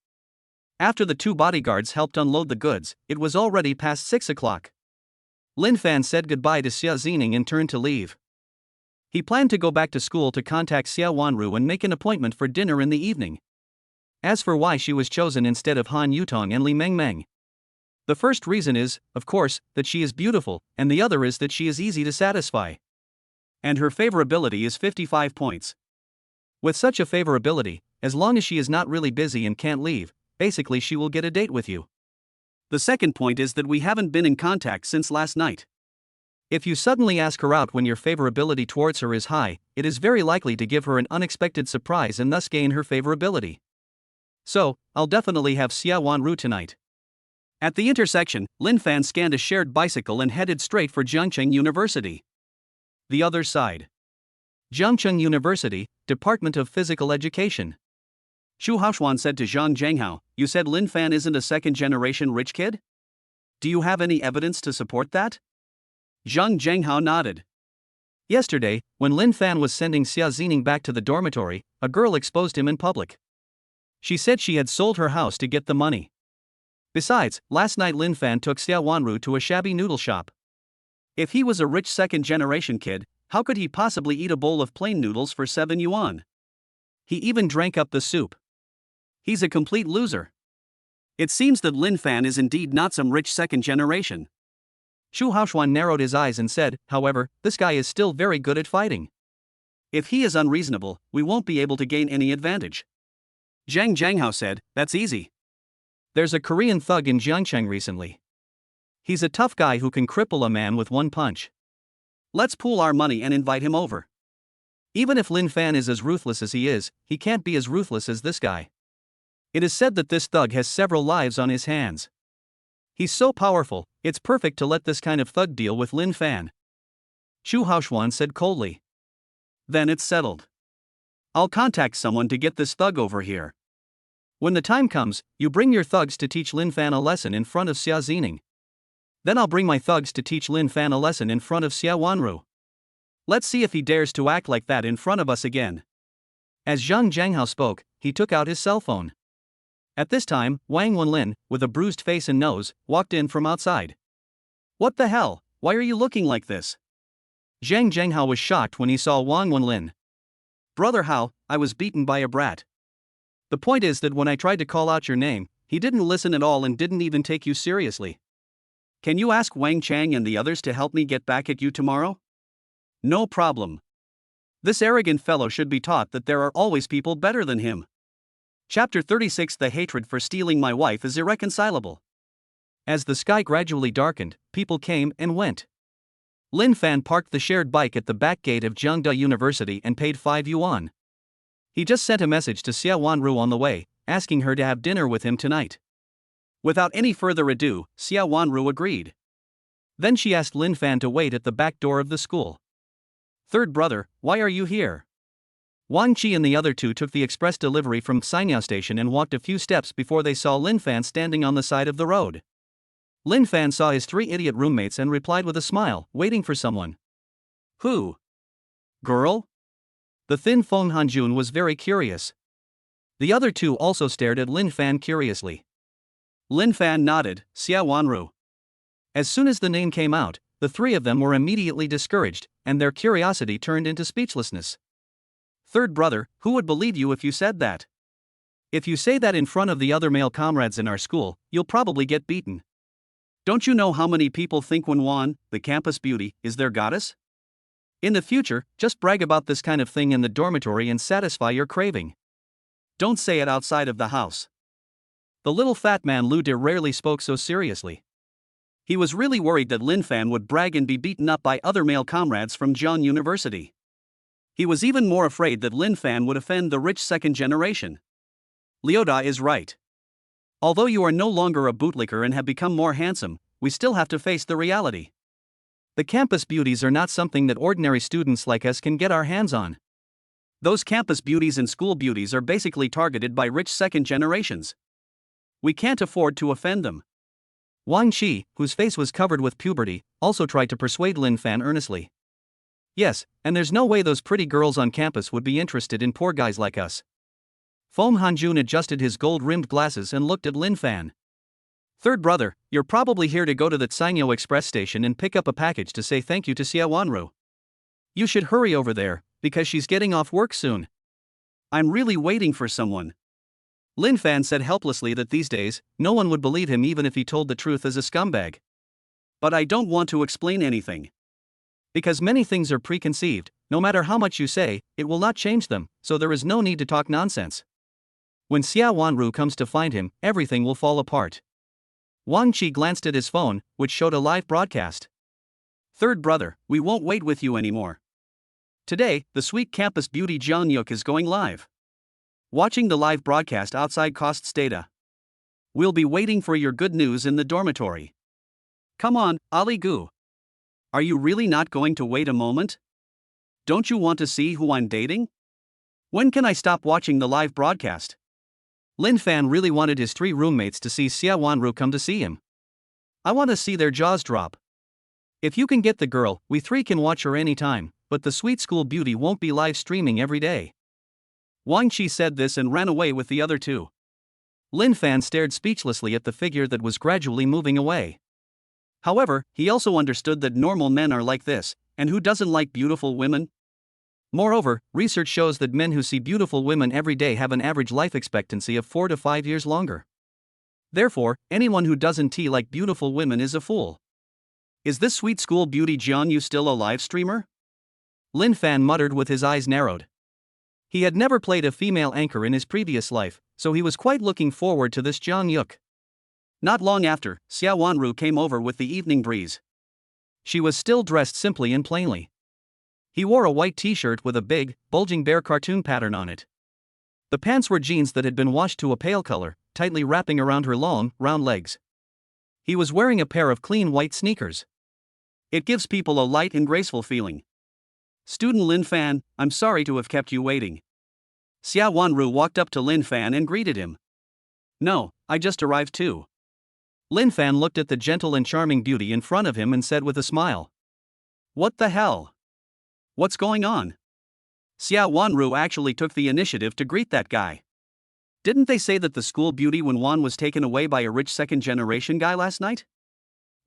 After the two bodyguards helped unload the goods, it was already past 6 o'clock. Lin Fan said goodbye to Xia Zining and turned to leave. He planned to go back to school to contact Xia Wanru and make an appointment for dinner in the evening. As for why she was chosen instead of Han Yutong and Li Mengmeng, the first reason is, of course, that she is beautiful, and the other is that she is easy to satisfy. And her favorability is 55 points. With such a favorability, as long as she is not really busy and can't leave, basically she will get a date with you. The second point is that we haven't been in contact since last night. If you suddenly ask her out when your favorability towards her is high, it is very likely to give her an unexpected surprise and thus gain her favorability. So, I'll definitely have Xia Wanru tonight. At the intersection, Lin Fan scanned a shared bicycle and headed straight for Jiangcheng University. The other side. Jiangcheng University, Department of Physical Education. Xu Haoxuan said to Zhang Zhenghao, "You said Lin Fan isn't a second-generation rich kid? Do you have any evidence to support that?" Zhang Zhenghao nodded. Yesterday, when Lin Fan was sending Xia Zining back to the dormitory, a girl exposed him in public. She said she had sold her house to get the money. Besides, last night Lin Fan took Xia Wanru to a shabby noodle shop. If he was a rich second-generation kid, how could he possibly eat a bowl of plain noodles for 7 yuan? He even drank up the soup. He's a complete loser. It seems that Lin Fan is indeed not some rich second generation. Xu Haoxuan narrowed his eyes and said, however, this guy is still very good at fighting. If he is unreasonable, we won't be able to gain any advantage. Zhang Zhenghao said, that's easy. There's a Korean thug in Jiangcheng recently. He's a tough guy who can cripple a man with one punch. Let's pool our money and invite him over. Even if Lin Fan is as ruthless as he can't be as ruthless as this guy. It is said that this thug has several lives on his hands. He's so powerful, it's perfect to let this kind of thug deal with Lin Fan. Xu Haoxuan said coldly. Then it's settled. I'll contact someone to get this thug over here. When the time comes, you bring your thugs to teach Lin Fan a lesson in front of Xia Zining. Then I'll bring my thugs to teach Lin Fan a lesson in front of Xia Wanru. Let's see if he dares to act like that in front of us again. As Zhang Zhenghao spoke, he took out his cell phone. At this time, Wang Wenlin, with a bruised face and nose, walked in from outside. What the hell? Why are you looking like this? Zhang Zhenghao was shocked when he saw Wang Wenlin. Brother Hao, I was beaten by a brat. The point is that when I tried to call out your name, he didn't listen at all and didn't even take you seriously. Can you ask Wang Chang and the others to help me get back at you tomorrow? No problem. This arrogant fellow should be taught that there are always people better than him. Chapter 36 The hatred for stealing my wife is irreconcilable. As the sky gradually darkened, people came and went. Lin Fan parked the shared bike at the back gate of Jiangda University and paid 5 yuan. He just sent a message to Xia Wanru on the way, asking her to have dinner with him tonight. Without any further ado, Xia Wanru agreed. Then she asked Lin Fan to wait at the back door of the school. Third brother, why are you here? Wang Qi and the other two took the express delivery from Sainyao Station and walked a few steps before they saw Lin Fan standing on the side of the road. Lin Fan saw his 3 idiot roommates and replied with a smile, waiting for someone. Who? Girl? The thin Feng Hanjun was very curious. The other two also stared at Lin Fan curiously. Lin Fan nodded, Xia Wanru. As soon as the name came out, the three of them were immediately discouraged, and their curiosity turned into speechlessness. Third brother, who would believe you if you said that? If you say that in front of the other male comrades in our school, you'll probably get beaten. Don't you know how many people think Wan, the campus beauty, is their goddess? In the future, just brag about this kind of thing in the dormitory and satisfy your craving. Don't say it outside of the house. The little fat man Lu De rarely spoke so seriously. He was really worried that Lin Fan would brag and be beaten up by other male comrades from Jiang University. He was even more afraid that Lin Fan would offend the rich second generation. Liuda is right. Although you are no longer a bootlicker and have become more handsome, we still have to face the reality. The campus beauties are not something that ordinary students like us can get our hands on. Those campus beauties and school beauties are basically targeted by rich second generations. We can't afford to offend them. Wang Qi, whose face was covered with puberty, also tried to persuade Lin Fan earnestly. Yes, and there's no way those pretty girls on campus would be interested in poor guys like us. Feng Hanjun adjusted his gold-rimmed glasses and looked at Lin Fan. Third brother, you're probably here to go to the Caingyou Express station and pick up a package to say thank you to Xia Wanru. You should hurry over there, because she's getting off work soon. I'm really waiting for someone. Lin Fan said helplessly that these days, no one would believe him even if he told the truth as a scumbag. But I don't want to explain anything. Because many things are preconceived, no matter how much you say, it will not change them, so there is no need to talk nonsense. When Xia Wanru comes to find him, everything will fall apart. Wang Qi glanced at his phone, which showed a live broadcast. Third brother, we won't wait with you anymore. Today, the sweet campus beauty Jiang Yuk is going live. Watching the live broadcast outside costs data. We'll be waiting for your good news in the dormitory. Come on, Ali Gu. Are you really not going to wait a moment? Don't you want to see who I'm dating? When can I stop watching the live broadcast? Lin Fan really wanted his three roommates to see Xia Wanru come to see him. I want to see their jaws drop. If you can get the girl, we three can watch her anytime, but the sweet school beauty won't be live streaming every day. Wang Qi said this and ran away with the other two. Lin Fan stared speechlessly at the figure that was gradually moving away. However, he also understood that normal men are like this, and who doesn't like beautiful women? Moreover, research shows that men who see beautiful women every day have an average life expectancy of 4 to 5 years longer. Therefore, anyone who doesn't like beautiful women is a fool. Is this sweet school beauty Jiang Yu still a live streamer? Lin Fan muttered with his eyes narrowed. He had never played a female anchor in his previous life, so he was quite looking forward to this Jiang Yuk. Not long after, Xia Wanru came over with the evening breeze. She was still dressed simply and plainly. He wore a white t-shirt with a big, bulging bear cartoon pattern on it. The pants were jeans that had been washed to a pale color, tightly wrapping around her long, round legs. He was wearing a pair of clean white sneakers. It gives people a light and graceful feeling. Student Lin Fan, I'm sorry to have kept you waiting. Xia Wanru walked up to Lin Fan and greeted him. No, I just arrived too. Lin Fan looked at the gentle and charming beauty in front of him and said with a smile. What the hell? What's going on? Xia Wanru actually took the initiative to greet that guy. Didn't they say that the school beauty Wan was taken away by a rich second-generation guy last night?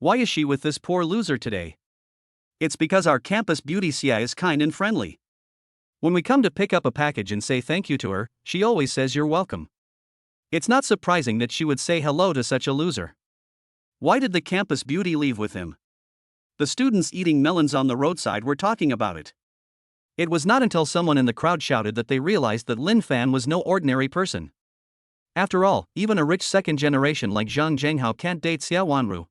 Why is she with this poor loser today? It's because our campus beauty Xia is kind and friendly. When we come to pick up a package and say thank you to her, she always says you're welcome. It's not surprising that she would say hello to such a loser. Why did the campus beauty leave with him? The students eating melons on the roadside were talking about it. It was not until someone in the crowd shouted that they realized that Lin Fan was no ordinary person. After all, even a rich second generation like Zhang Zhenghao can't date Xia Wanru.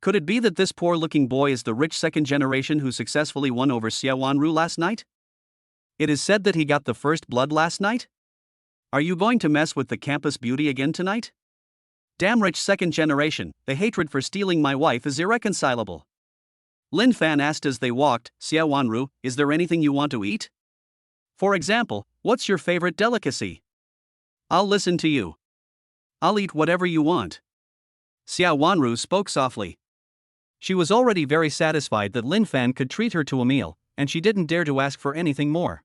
Could it be that this poor-looking boy is the rich second generation who successfully won over Xia Wanru last night? It is said that he got the first blood last night? Are you going to mess with the campus beauty again tonight? Damn rich second generation, the hatred for stealing my wife is irreconcilable. Lin Fan asked as they walked, Xia Wanru, is there anything you want to eat? For example, what's your favorite delicacy? I'll listen to you. I'll eat whatever you want. Xia Wanru spoke softly. She was already very satisfied that Lin Fan could treat her to a meal, and she didn't dare to ask for anything more.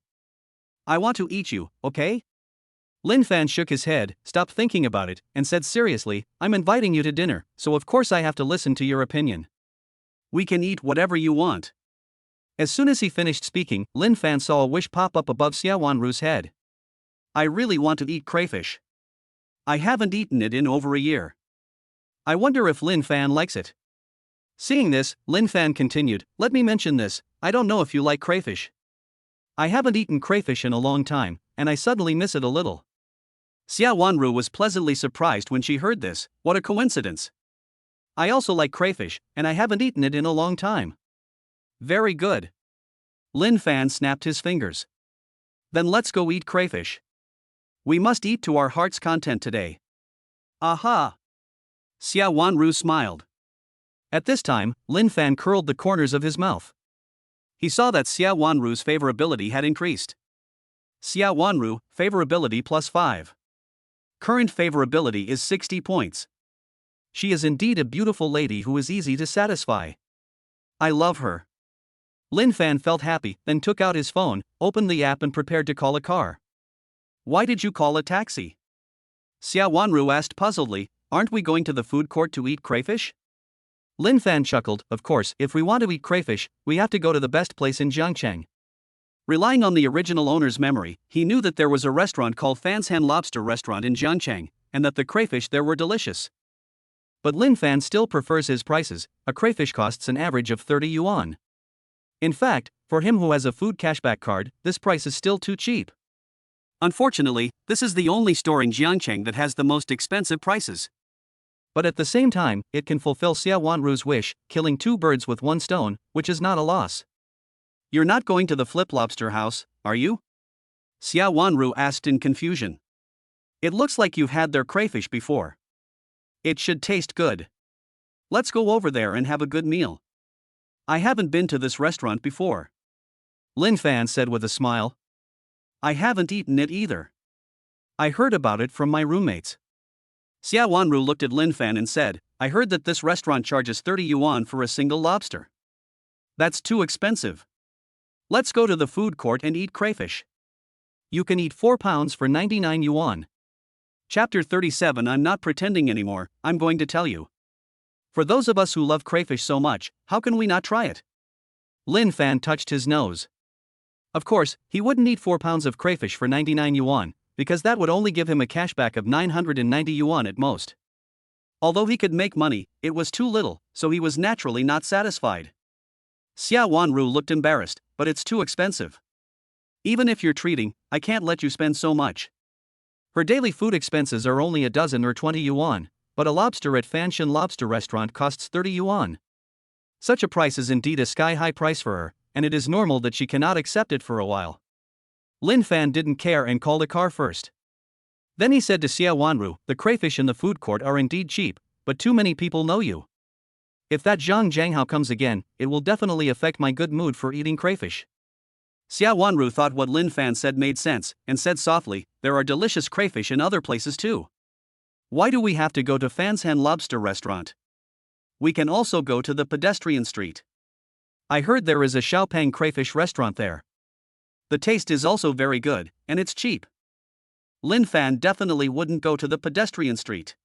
I want to eat you, okay? Lin Fan shook his head, stopped thinking about it, and said seriously, I'm inviting you to dinner, so of course I have to listen to your opinion. We can eat whatever you want. As soon as he finished speaking, Lin Fan saw a wish pop up above Xiao Wanru's head. I really want to eat crayfish. I haven't eaten it in over a year. I wonder if Lin Fan likes it. Seeing this, Lin Fan continued, let me mention this, I don't know if you like crayfish. I haven't eaten crayfish in a long time, and I suddenly miss it a little. Xiao Wanru was pleasantly surprised when she heard this. What a coincidence. I also like crayfish, and I haven't eaten it in a long time. Very good. Lin Fan snapped his fingers. Then let's go eat crayfish. We must eat to our heart's content today. Aha! Xiao Wanru smiled. At this time, Lin Fan curled the corners of his mouth. He saw that Xiao Wanru's favorability had increased. Xiao Wanru, favorability plus 5. Current favorability is 60 points. She is indeed a beautiful lady who is easy to satisfy. I love her. Lin Fan felt happy, then took out his phone, opened the app and prepared to call a car. Why did you call a taxi? Xiao Wanru asked puzzledly, aren't we going to the food court to eat crayfish? Lin Fan chuckled, of course, if we want to eat crayfish, we have to go to the best place in Jiangcheng. Relying on the original owner's memory, he knew that there was a restaurant called Fanshan Lobster Restaurant in Jiangcheng, and that the crayfish there were delicious. But Lin Fan still prefers his prices, a crayfish costs an average of 30 yuan. In fact, for him who has a food cashback card, this price is still too cheap. Unfortunately, this is the only store in Jiangcheng that has the most expensive prices. But at the same time, it can fulfill Xiao Wanru's wish, killing 2 birds with 1 stone, which is not a loss. You're not going to the Flip Lobster house, are you? Xiao Wanru asked in confusion. It looks like you've had their crayfish before. It should taste good. Let's go over there and have a good meal. I haven't been to this restaurant before. Lin Fan said with a smile. I haven't eaten it either. I heard about it from my roommates. Xiao Wanru looked at Lin Fan and said, I heard that this restaurant charges 30 yuan for a single lobster. That's too expensive. Let's go to the food court and eat crayfish. You can eat 4 pounds for 99 yuan. Chapter 37 I'm not pretending anymore, I'm going to tell you. For those of us who love crayfish so much, how can we not try it? Lin Fan touched his nose. Of course, he wouldn't eat 4 pounds of crayfish for 99 yuan, because that would only give him a cashback of 990 yuan at most. Although he could make money, it was too little, so he was naturally not satisfied. Xiao Wanru looked embarrassed, but it's too expensive. Even if you're treating, I can't let you spend so much. Her daily food expenses are only a dozen or 20 yuan, but a lobster at Fanshan Lobster Restaurant costs 30 yuan. Such a price is indeed a sky-high price for her, and it is normal that she cannot accept it for a while. Lin Fan didn't care and called a car first. Then he said to Xiao Wanru, the crayfish in the food court are indeed cheap, but too many people know you. If that Zhang Jianghao comes again, it will definitely affect my good mood for eating crayfish. Xiao Wanru thought what Lin Fan said made sense, and said softly, there are delicious crayfish in other places too. Why do we have to go to Fanshan Lobster Restaurant? We can also go to the pedestrian street. I heard there is a Xiaopeng crayfish restaurant there. The taste is also very good, and it's cheap. Lin Fan definitely wouldn't go to the pedestrian street.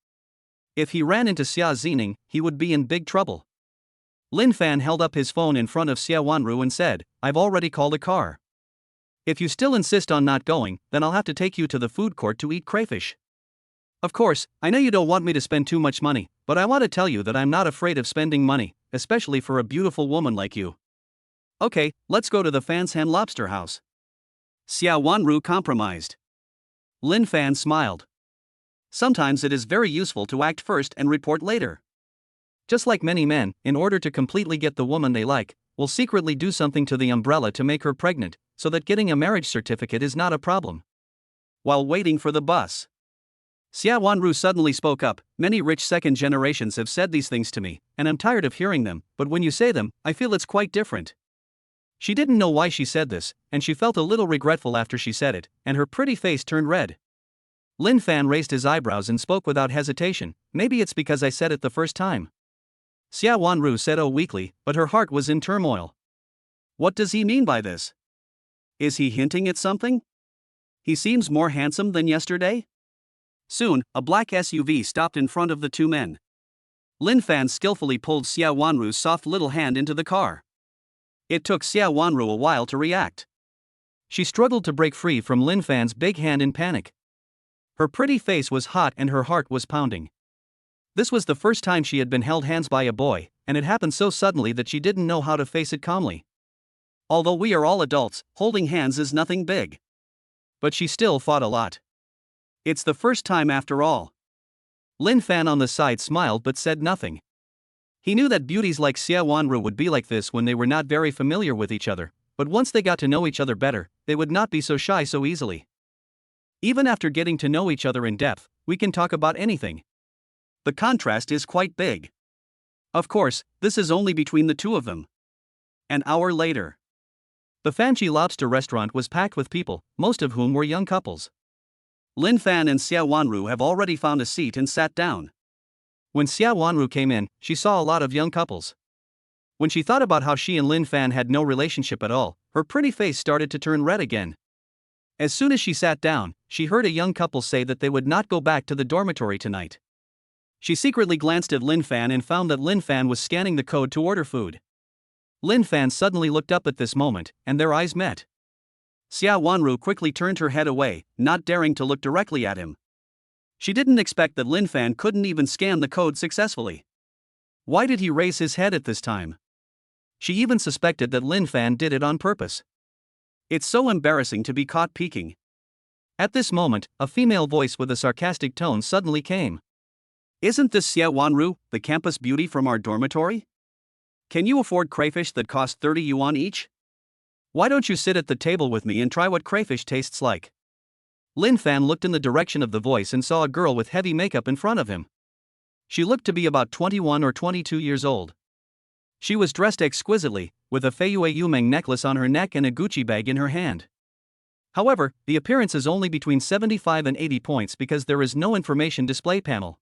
If he ran into Xia Zining, he would be in big trouble. Lin Fan held up his phone in front of Xiao Wanru and said, I've already called a car. If you still insist on not going, then I'll have to take you to the food court to eat crayfish. Of course, I know you don't want me to spend too much money, but I want to tell you that I'm not afraid of spending money, especially for a beautiful woman like you. Okay, let's go to the Fanshan Lobster House. Xiao Wanru compromised. Lin Fan smiled. Sometimes it is very useful to act first and report later. Just like many men, in order to completely get the woman they like, will secretly do something to the umbrella to make her pregnant, so that getting a marriage certificate is not a problem. While waiting for the bus, Xiao Wanru suddenly spoke up, many rich second generations have said these things to me, and I'm tired of hearing them, but when you say them, I feel it's quite different. She didn't know why she said this, and she felt a little regretful after she said it, and her pretty face turned red. Lin Fan raised his eyebrows and spoke without hesitation, maybe it's because I said it the first time. Xiao Wanru said oh weakly, but her heart was in turmoil. What does he mean by this? Is he hinting at something? He seems more handsome than yesterday? Soon, a black SUV stopped in front of the two men. Lin Fan skillfully pulled Xia Wanru's soft little hand into the car. It took Xia Wanru a while to react. She struggled to break free from Lin Fan's big hand in panic. Her pretty face was hot and her heart was pounding. This was the first time she had been held hands by a boy, and it happened so suddenly that she didn't know how to face it calmly. Although we are all adults, holding hands is nothing big. But she still fought a lot. It's the first time after all. Lin Fan on the side smiled but said nothing. He knew that beauties like Xia Wanru would be like this when they were not very familiar with each other, but once they got to know each other better, they would not be so shy so easily. Even after getting to know each other in depth, we can talk about anything. The contrast is quite big. Of course, this is only between the two of them. An hour later. The Fanchi Lobster restaurant was packed with people, most of whom were young couples. Lin Fan and Xia Wanru have already found a seat and sat down. When Xia Wanru came in, she saw a lot of young couples. When she thought about how she and Lin Fan had no relationship at all, her pretty face started to turn red again. As soon as she sat down, she heard a young couple say that they would not go back to the dormitory tonight. She secretly glanced at Lin Fan and found that Lin Fan was scanning the code to order food. Lin Fan suddenly looked up at this moment, and their eyes met. Xia Wanru quickly turned her head away, not daring to look directly at him. She didn't expect that Lin Fan couldn't even scan the code successfully. Why did he raise his head at this time? She even suspected that Lin Fan did it on purpose. It's so embarrassing to be caught peeking. At this moment, a female voice with a sarcastic tone suddenly came. Isn't this Xia Wanru, the campus beauty from our dormitory? Can you afford crayfish that cost 30 yuan each? Why don't you sit at the table with me and try what crayfish tastes like? Lin Fan looked in the direction of the voice and saw a girl with heavy makeup in front of him. She looked to be about 21 or 22 years old. She was dressed exquisitely, with a Fei Yue Yumeng necklace on her neck and a Gucci bag in her hand. However, the appearance is only between 75 and 80 points because there is no information display panel.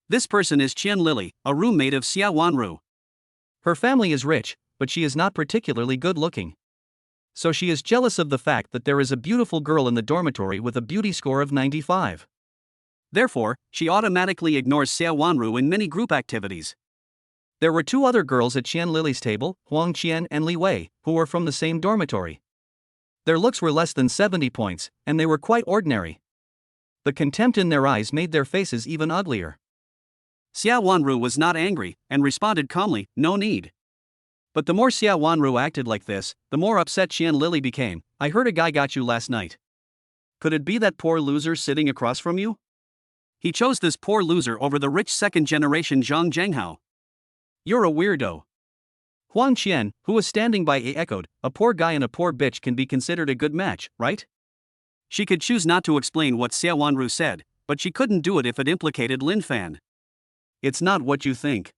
This person is Qian Lily, a roommate of Xia Wanru. Her family is rich, but she is not particularly good looking. So she is jealous of the fact that there is a beautiful girl in the dormitory with a beauty score of 95. Therefore, she automatically ignores Xia Wanru in many group activities. There were two other girls at Qian Lily's table, Huang Qian and Li Wei, who were from the same dormitory. Their looks were less than 70 points, and they were quite ordinary. The contempt in their eyes made their faces even uglier. Xia Wanru was not angry, and responded calmly, "No need." But the more Xia Wanru acted like this, the more upset Qian Lily became. "I heard a guy got you last night. Could it be that poor loser sitting across from you? He chose this poor loser over the rich second-generation Zhang Zhenghao. You're a weirdo." Huang Qian, who was standing by, echoed, "A poor guy and a poor bitch can be considered a good match, right?" She could choose not to explain what Xia Wanru said, but she couldn't do it if it implicated Lin Fan. "It's not what you think.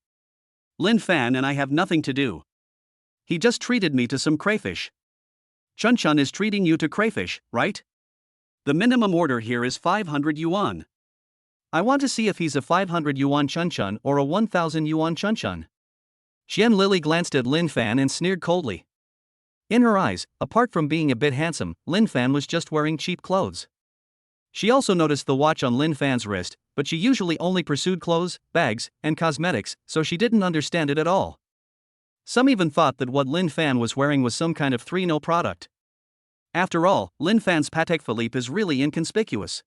Lin Fan and I have nothing to do. He just treated me to some crayfish. Chun Chun is treating you to crayfish, right? The minimum order here is 500 yuan. I want to see if he's a 500 yuan Chun Chun or a 1,000 yuan Chun Chun." Qian Lily glanced at Lin Fan and sneered coldly. In her eyes, apart from being a bit handsome, Lin Fan was just wearing cheap clothes. She also noticed the watch on Lin Fan's wrist, but she usually only pursued clothes, bags, and cosmetics, so she didn't understand it at all. Some even thought that what Lin Fan was wearing was some kind of 3-no product. After all, Lin Fan's Patek Philippe is really inconspicuous.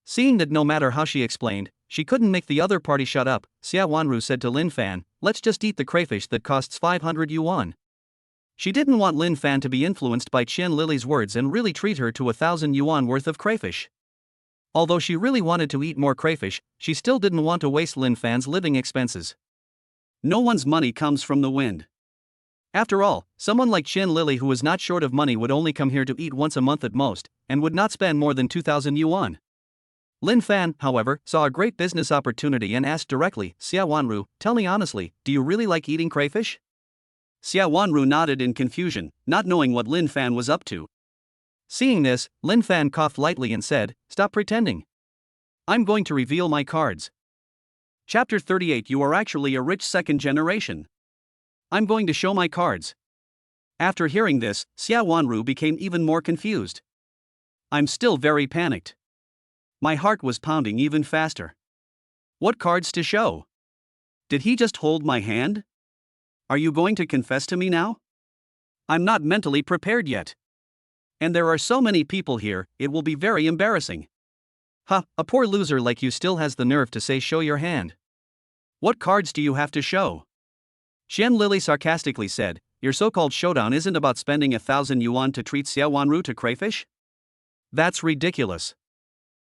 Seeing that no matter how she explained, she couldn't make the other party shut up, Xia Wanru said to Lin Fan, "Let's just eat the crayfish that costs 500 yuan. She didn't want Lin Fan to be influenced by Qian Lily's words and really treat her to 1,000 yuan worth of crayfish. Although she really wanted to eat more crayfish, she still didn't want to waste Lin Fan's living expenses. No one's money comes from the wind. After all, someone like Qian Lily who was not short of money would only come here to eat once a month at most, and would not spend more than 2,000 yuan. Lin Fan, however, saw a great business opportunity and asked directly, "Xia Wanru, tell me honestly, do you really like eating crayfish?" Xia Wanru nodded in confusion, not knowing what Lin Fan was up to. Seeing this, Lin Fan coughed lightly and said, "Stop pretending. I'm going to reveal my cards. Chapter 38. You are actually a rich second generation. I'm going to show my cards." After hearing this, Xia Wanru became even more confused. I'm still very panicked. My heart was pounding even faster. What cards to show? Did he just hold my hand? Are you going to confess to me now? I'm not mentally prepared yet. And there are so many people here, it will be very embarrassing. Ha, a poor loser like you still has the nerve to say show your hand. What cards do you have to show? Qian Lili sarcastically said, your so-called showdown isn't about spending 1,000 yuan to treat Xia Wanru to crayfish? That's ridiculous.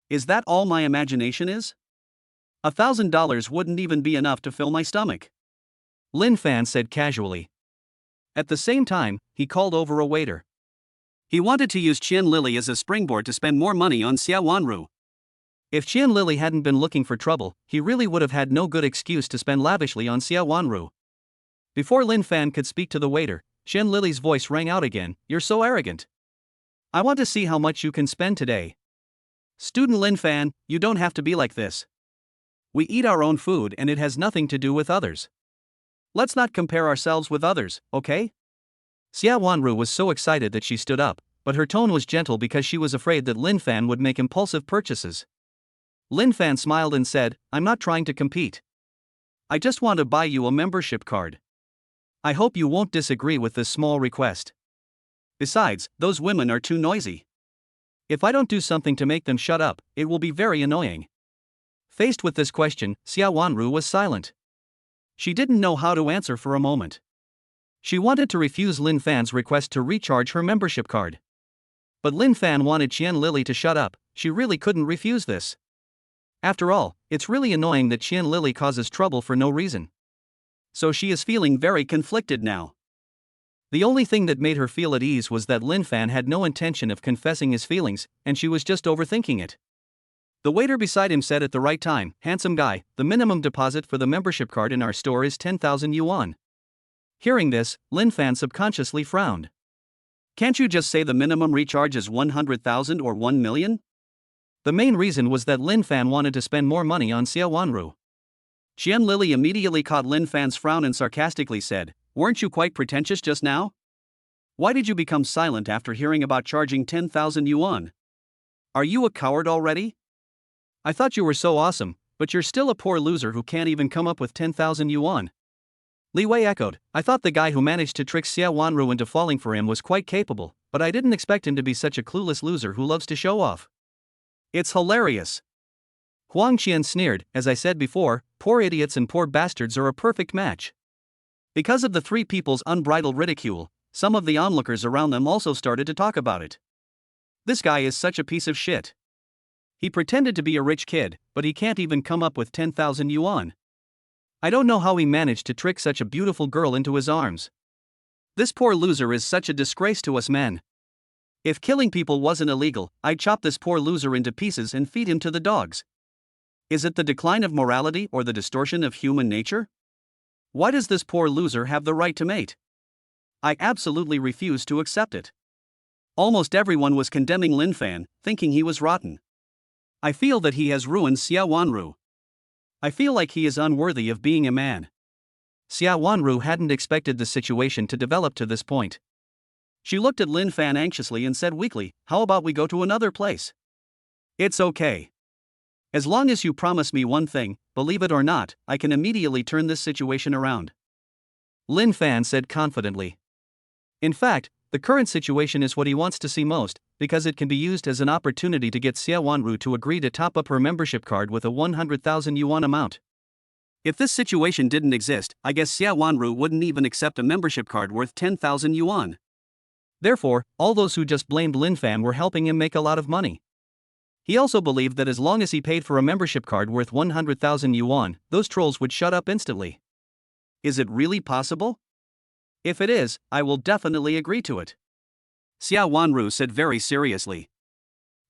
Is that all my imagination is? $1,000 wouldn't even be enough to fill my stomach. Lin Fan said casually. At the same time, he called over a waiter. He wanted to use Qian Lili as a springboard to spend more money on Xia Wanru. If Qian Lili hadn't been looking for trouble, he really would have had no good excuse to spend lavishly on Xia Wanru. Before Lin Fan could speak to the waiter, Qian Lili's voice rang out again, you're so arrogant. I want to see how much you can spend today. Student Lin Fan, you don't have to be like this. We eat our own food and it has nothing to do with others. Let's not compare ourselves with others, okay? Xia Wanru was so excited that she stood up, but her tone was gentle because she was afraid that Lin Fan would make impulsive purchases. Lin Fan smiled and said, I'm not trying to compete. I just want to buy you a membership card. I hope you won't disagree with this small request. Besides, those women are too noisy. If I don't do something to make them shut up, it will be very annoying. Faced with this question, Xia Wanru was silent. She didn't know how to answer for a moment. She wanted to refuse Lin Fan's request to recharge her membership card. But Lin Fan wanted Qian Lili to shut up, she really couldn't refuse this. After all, it's really annoying that Qian Lili causes trouble for no reason. So she is feeling very conflicted now. The only thing that made her feel at ease was that Lin Fan had no intention of confessing his feelings, and she was just overthinking it. The waiter beside him said at the right time, handsome guy, the minimum deposit for the membership card in our store is 10,000 yuan. Hearing this, Lin Fan subconsciously frowned. Can't you just say the minimum recharge is 100,000 or 1 million? The main reason was that Lin Fan wanted to spend more money on Xia Wanru. Qian Lili immediately caught Lin Fan's frown and sarcastically said, weren't you quite pretentious just now? Why did you become silent after hearing about charging 10,000 yuan? Are you a coward already? I thought you were so awesome, but you're still a poor loser who can't even come up with 10,000 yuan. Li Wei echoed, I thought the guy who managed to trick Xia Wanru into falling for him was quite capable, but I didn't expect him to be such a clueless loser who loves to show off. It's hilarious. Huang Qian sneered, as I said before, poor idiots and poor bastards are a perfect match. Because of the three people's unbridled ridicule, some of the onlookers around them also started to talk about it. This guy is such a piece of shit. He pretended to be a rich kid, but he can't even come up with 10,000 yuan. I don't know how he managed to trick such a beautiful girl into his arms. This poor loser is such a disgrace to us men. If killing people wasn't illegal, I'd chop this poor loser into pieces and feed him to the dogs. Is it the decline of morality or the distortion of human nature? Why does this poor loser have the right to mate? I absolutely refuse to accept it. Almost everyone was condemning Lin Fan, thinking he was rotten. I feel that he has ruined Xia Wanru. I feel like he is unworthy of being a man. Xia Wanru hadn't expected the situation to develop to this point. She looked at Lin Fan anxiously and said weakly, how about we go to another place? It's okay. As long as you promise me one thing, believe it or not, I can immediately turn this situation around. Lin Fan said confidently. In fact, the current situation is what he wants to see most, because it can be used as an opportunity to get Xia Wanru to agree to top up her membership card with a 100,000 yuan amount. If this situation didn't exist, I guess Xia Wanru wouldn't even accept a membership card worth 10,000 yuan. Therefore, all those who just blamed Lin Fan were helping him make a lot of money. He also believed that as long as he paid for a membership card worth 100,000 yuan, those trolls would shut up instantly. Is it really possible? If it is, I will definitely agree to it. Xia Wanru said very seriously.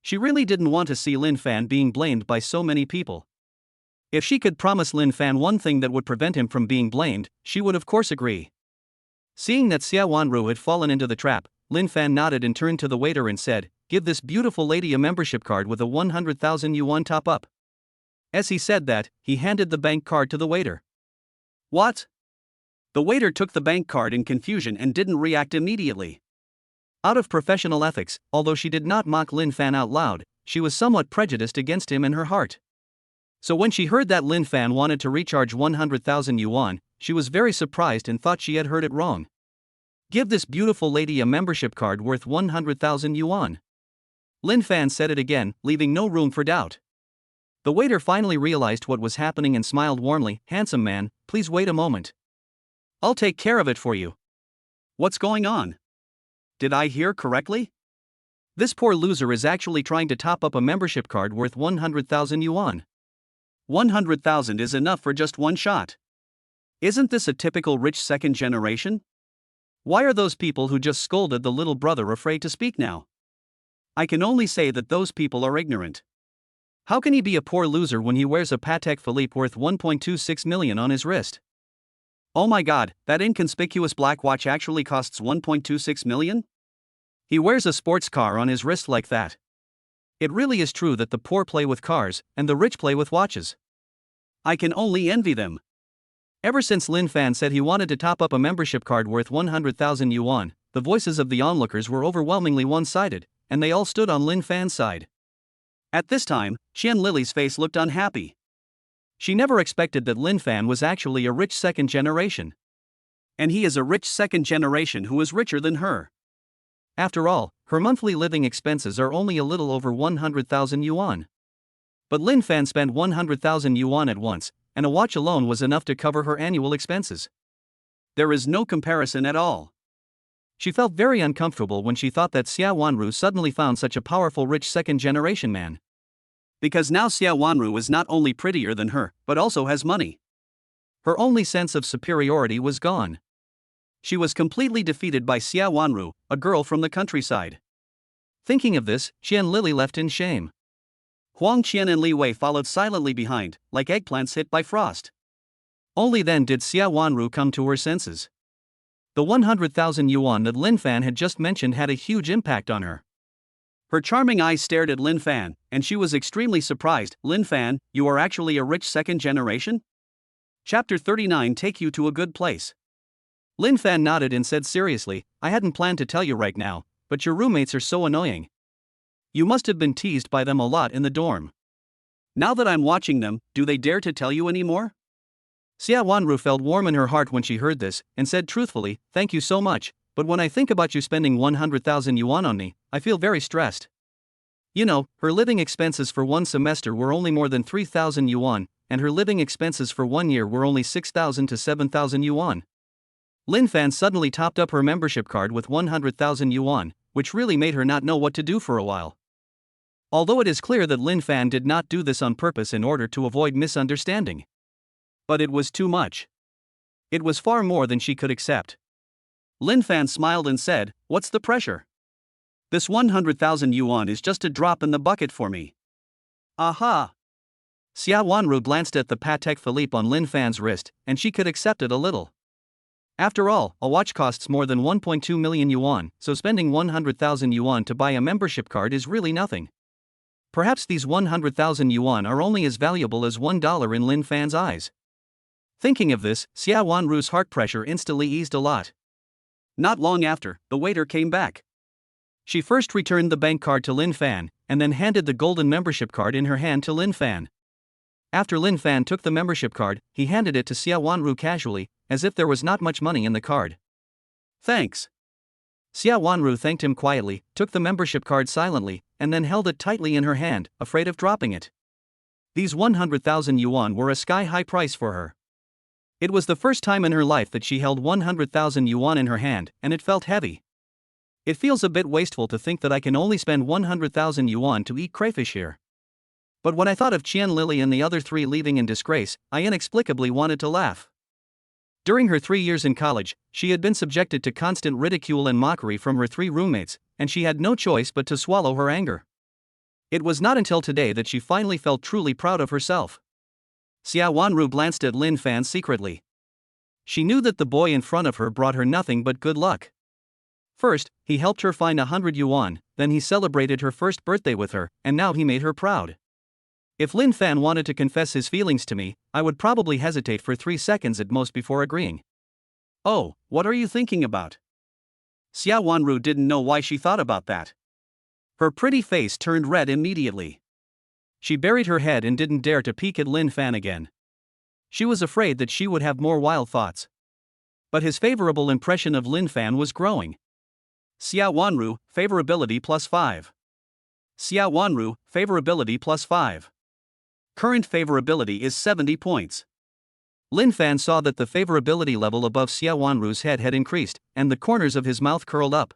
She really didn't want to see Lin Fan being blamed by so many people. If she could promise Lin Fan one thing that would prevent him from being blamed, she would of course agree. Seeing that Xia Wanru had fallen into the trap, Lin Fan nodded and turned to the waiter and said, give this beautiful lady a membership card with a 100,000 yuan top-up. As he said that, he handed the bank card to the waiter. What? The waiter took the bank card in confusion and didn't react immediately. Out of professional ethics, although she did not mock Lin Fan out loud, she was somewhat prejudiced against him in her heart. So when she heard that Lin Fan wanted to recharge 100,000 yuan, she was very surprised and thought she had heard it wrong. Give this beautiful lady a membership card worth 100,000 yuan. Lin Fan said it again, leaving no room for doubt. The waiter finally realized what was happening and smiled warmly. Handsome man, please wait a moment. I'll take care of it for you. What's going on? Did I hear correctly? This poor loser is actually trying to top up a membership card worth 100,000 yuan. 100,000 is enough for just one shot. Isn't this a typical rich second generation? Why are those people who just scolded the little brother afraid to speak now? I can only say that those people are ignorant. How can he be a poor loser when he wears a Patek Philippe worth 1.26 million on his wrist? Oh my god, that inconspicuous black watch actually costs 1.26 million? He wears a sports car on his wrist like that. It really is true that the poor play with cars, and the rich play with watches. I can only envy them. Ever since Lin Fan said he wanted to top up a membership card worth 100,000 yuan, the voices of the onlookers were overwhelmingly one-sided, and they all stood on Lin Fan's side. At this time, Qian Lily's face looked unhappy. She never expected that Lin Fan was actually a rich second generation. And he is a rich second generation who is richer than her. After all, her monthly living expenses are only a little over 100,000 yuan. But Lin Fan spent 100,000 yuan at once, and a watch alone was enough to cover her annual expenses. There is no comparison at all. She felt very uncomfortable when she thought that Xia Wanru suddenly found such a powerful rich second-generation man. Because now Xia Wanru is not only prettier than her, but also has money. Her only sense of superiority was gone. She was completely defeated by Xia Wanru, a girl from the countryside. Thinking of this, Qian Lily left in shame. Huang Qian and Li Wei followed silently behind, like eggplants hit by frost. Only then did Xia Wanru come to her senses. The 100,000 yuan that Lin Fan had just mentioned had a huge impact on her. Her charming eyes stared at Lin Fan, and she was extremely surprised. Lin Fan, you are actually a rich second generation? Chapter 39 Take you to a good place. Lin Fan nodded and said seriously, I hadn't planned to tell you right now, but your roommates are so annoying. You must have been teased by them a lot in the dorm. Now that I'm watching them, do they dare to tell you anymore? Xia Wanru felt warm in her heart when she heard this, and said truthfully, thank you so much, but when I think about you spending 100,000 yuan on me, I feel very stressed. You know, her living expenses for one semester were only more than 3,000 yuan, and her living expenses for 1 year were only 6,000 to 7,000 yuan. Lin Fan suddenly topped up her membership card with 100,000 yuan, which really made her not know what to do for a while. Although it is clear that Lin Fan did not do this on purpose in order to avoid misunderstanding. But it was too much. It was far more than she could accept. Lin Fan smiled and said, what's the pressure? This 100,000 yuan is just a drop in the bucket for me. Aha! Xia Wanru glanced at the Patek Philippe on Lin Fan's wrist, and she could accept it a little. After all, a watch costs more than 1.2 million yuan, so spending 100,000 yuan to buy a membership card is really nothing. Perhaps these 100,000 yuan are only as valuable as $1 in Lin Fan's eyes. Thinking of this, Xia Wanru's heart pressure instantly eased a lot. Not long after, the waiter came back. She first returned the bank card to Lin Fan, and then handed the golden membership card in her hand to Lin Fan. After Lin Fan took the membership card, he handed it to Xia Wanru casually, as if there was not much money in the card. Thanks. Xia Wanru thanked him quietly, took the membership card silently, and then held it tightly in her hand, afraid of dropping it. These 100,000 yuan were a sky-high price for her. It was the first time in her life that she held 100,000 yuan in her hand, and it felt heavy. It feels a bit wasteful to think that I can only spend 100,000 yuan to eat crayfish here. But when I thought of Qian Lily and the other 3 leaving in disgrace, I inexplicably wanted to laugh. During her 3 years in college, she had been subjected to constant ridicule and mockery from her 3 roommates, and she had no choice but to swallow her anger. It was not until today that she finally felt truly proud of herself. Xia Wanru glanced at Lin Fan secretly. She knew that the boy in front of her brought her nothing but good luck. First, he helped her find 100 yuan, then he celebrated her first birthday with her, and now he made her proud. If Lin Fan wanted to confess his feelings to me, I would probably hesitate for 3 seconds at most before agreeing. Oh, what are you thinking about? Xia Wanru didn't know why she thought about that. Her pretty face turned red immediately. She buried her head and didn't dare to peek at Lin Fan again. She was afraid that she would have more wild thoughts. But his favorable impression of Lin Fan was growing. Xia Wanru, favorability +5. Xia Wanru, favorability +5. Current favorability is 70 points. Lin Fan saw that the favorability level above Xia Wanru's head had increased, and the corners of his mouth curled up.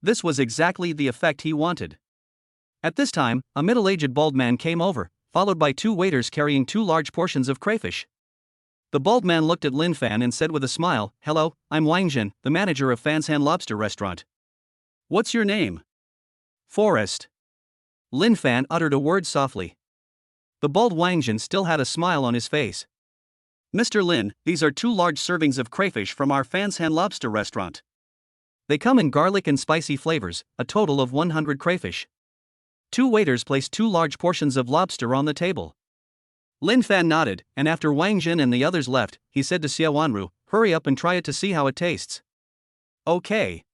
This was exactly the effect he wanted. At this time, a middle-aged bald man came over, followed by 2 waiters carrying 2 large portions of crayfish. The bald man looked at Lin Fan and said with a smile, "Hello, I'm Wang Jin, the manager of Fan's Han Lobster Restaurant." "What's your name?" "Forrest." Lin Fan uttered a word softly. The bald Wang Jin still had a smile on his face. "Mr. Lin, these are 2 large servings of crayfish from our Fan's Han Lobster Restaurant. They come in garlic and spicy flavors, a total of 100 crayfish." 2 waiters placed 2 large portions of lobster on the table. Lin Fan nodded, and after Wang Jin and the others left, he said to Xia Wanru, "Hurry up and try it to see how it tastes." "Okay."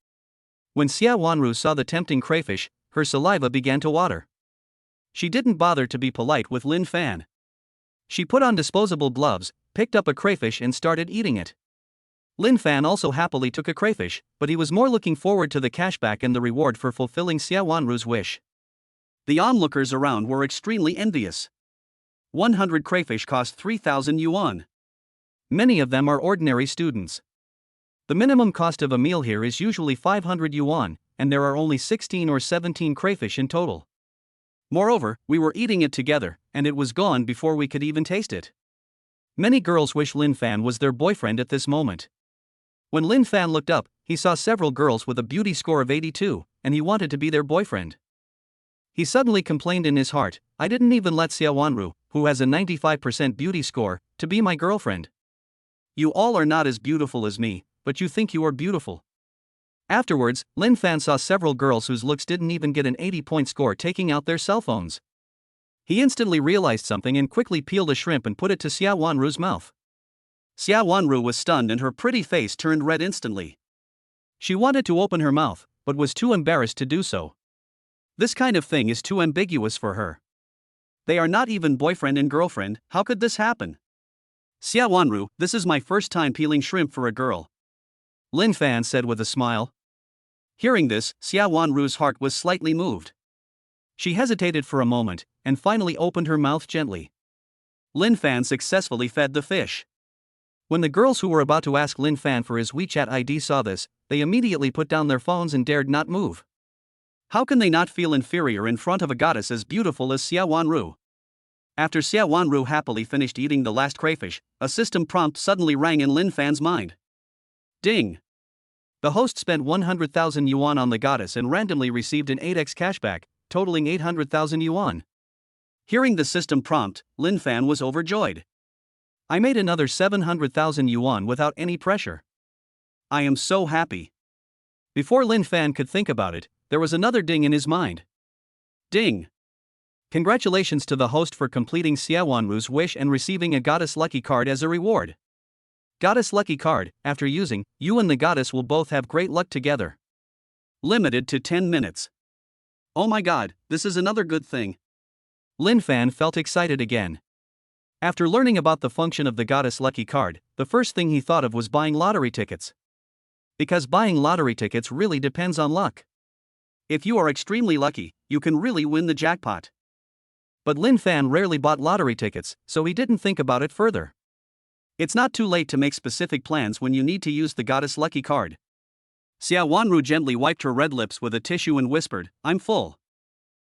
When Xia Wanru saw the tempting crayfish, her saliva began to water. She didn't bother to be polite with Lin Fan. She put on disposable gloves, picked up a crayfish and started eating it. Lin Fan also happily took a crayfish, but he was more looking forward to the cashback and the reward for fulfilling Xia Wanru's wish. The onlookers around were extremely envious. 100 crayfish cost 3,000 yuan. Many of them are ordinary students. The minimum cost of a meal here is usually 500 yuan, and there are only 16 or 17 crayfish in total. Moreover, we were eating it together, and it was gone before we could even taste it. Many girls wish Lin Fan was their boyfriend at this moment. When Lin Fan looked up, he saw several girls with a beauty score of 82, and he wanted to be their boyfriend. He suddenly complained in his heart, "I didn't even let Xia Wanru, who has a 95% beauty score, to be my girlfriend. You all are not as beautiful as me, but you think you are beautiful." Afterwards, Lin Fan saw several girls whose looks didn't even get an 80-point score taking out their cell phones. He instantly realized something and quickly peeled a shrimp and put it to Xia Wanru's mouth. Xia Wanru was stunned and her pretty face turned red instantly. She wanted to open her mouth, but was too embarrassed to do so. This kind of thing is too ambiguous for her. They are not even boyfriend and girlfriend, how could this happen? "Xia Wanru, this is my first time peeling shrimp for a girl," Lin Fan said with a smile. Hearing this, Xia Wanru's heart was slightly moved. She hesitated for a moment, and finally opened her mouth gently. Lin Fan successfully fed the fish. When the girls who were about to ask Lin Fan for his WeChat ID saw this, they immediately put down their phones and dared not move. How can they not feel inferior in front of a goddess as beautiful as Xia Wanru? After Xia Wanru happily finished eating the last crayfish, a system prompt suddenly rang in Lin Fan's mind. Ding! The host spent 100,000 yuan on the goddess and randomly received an 8x cashback, totaling 800,000 yuan. Hearing the system prompt, Lin Fan was overjoyed. "I made another 700,000 yuan without any pressure. I am so happy." Before Lin Fan could think about it, there was another ding in his mind. Ding! Congratulations to the host for completing Xia Wanru's wish and receiving a Goddess Lucky Card as a reward. Goddess Lucky Card, after using, you and the goddess will both have great luck together. Limited to 10 minutes. Oh my god, this is another good thing. Lin Fan felt excited again. After learning about the function of the Goddess Lucky Card, the first thing he thought of was buying lottery tickets. Because buying lottery tickets really depends on luck. If you are extremely lucky, you can really win the jackpot. But Lin Fan rarely bought lottery tickets, so he didn't think about it further. It's not too late to make specific plans when you need to use the Goddess Lucky Card. Xia Wanru gently wiped her red lips with a tissue and whispered, "I'm full."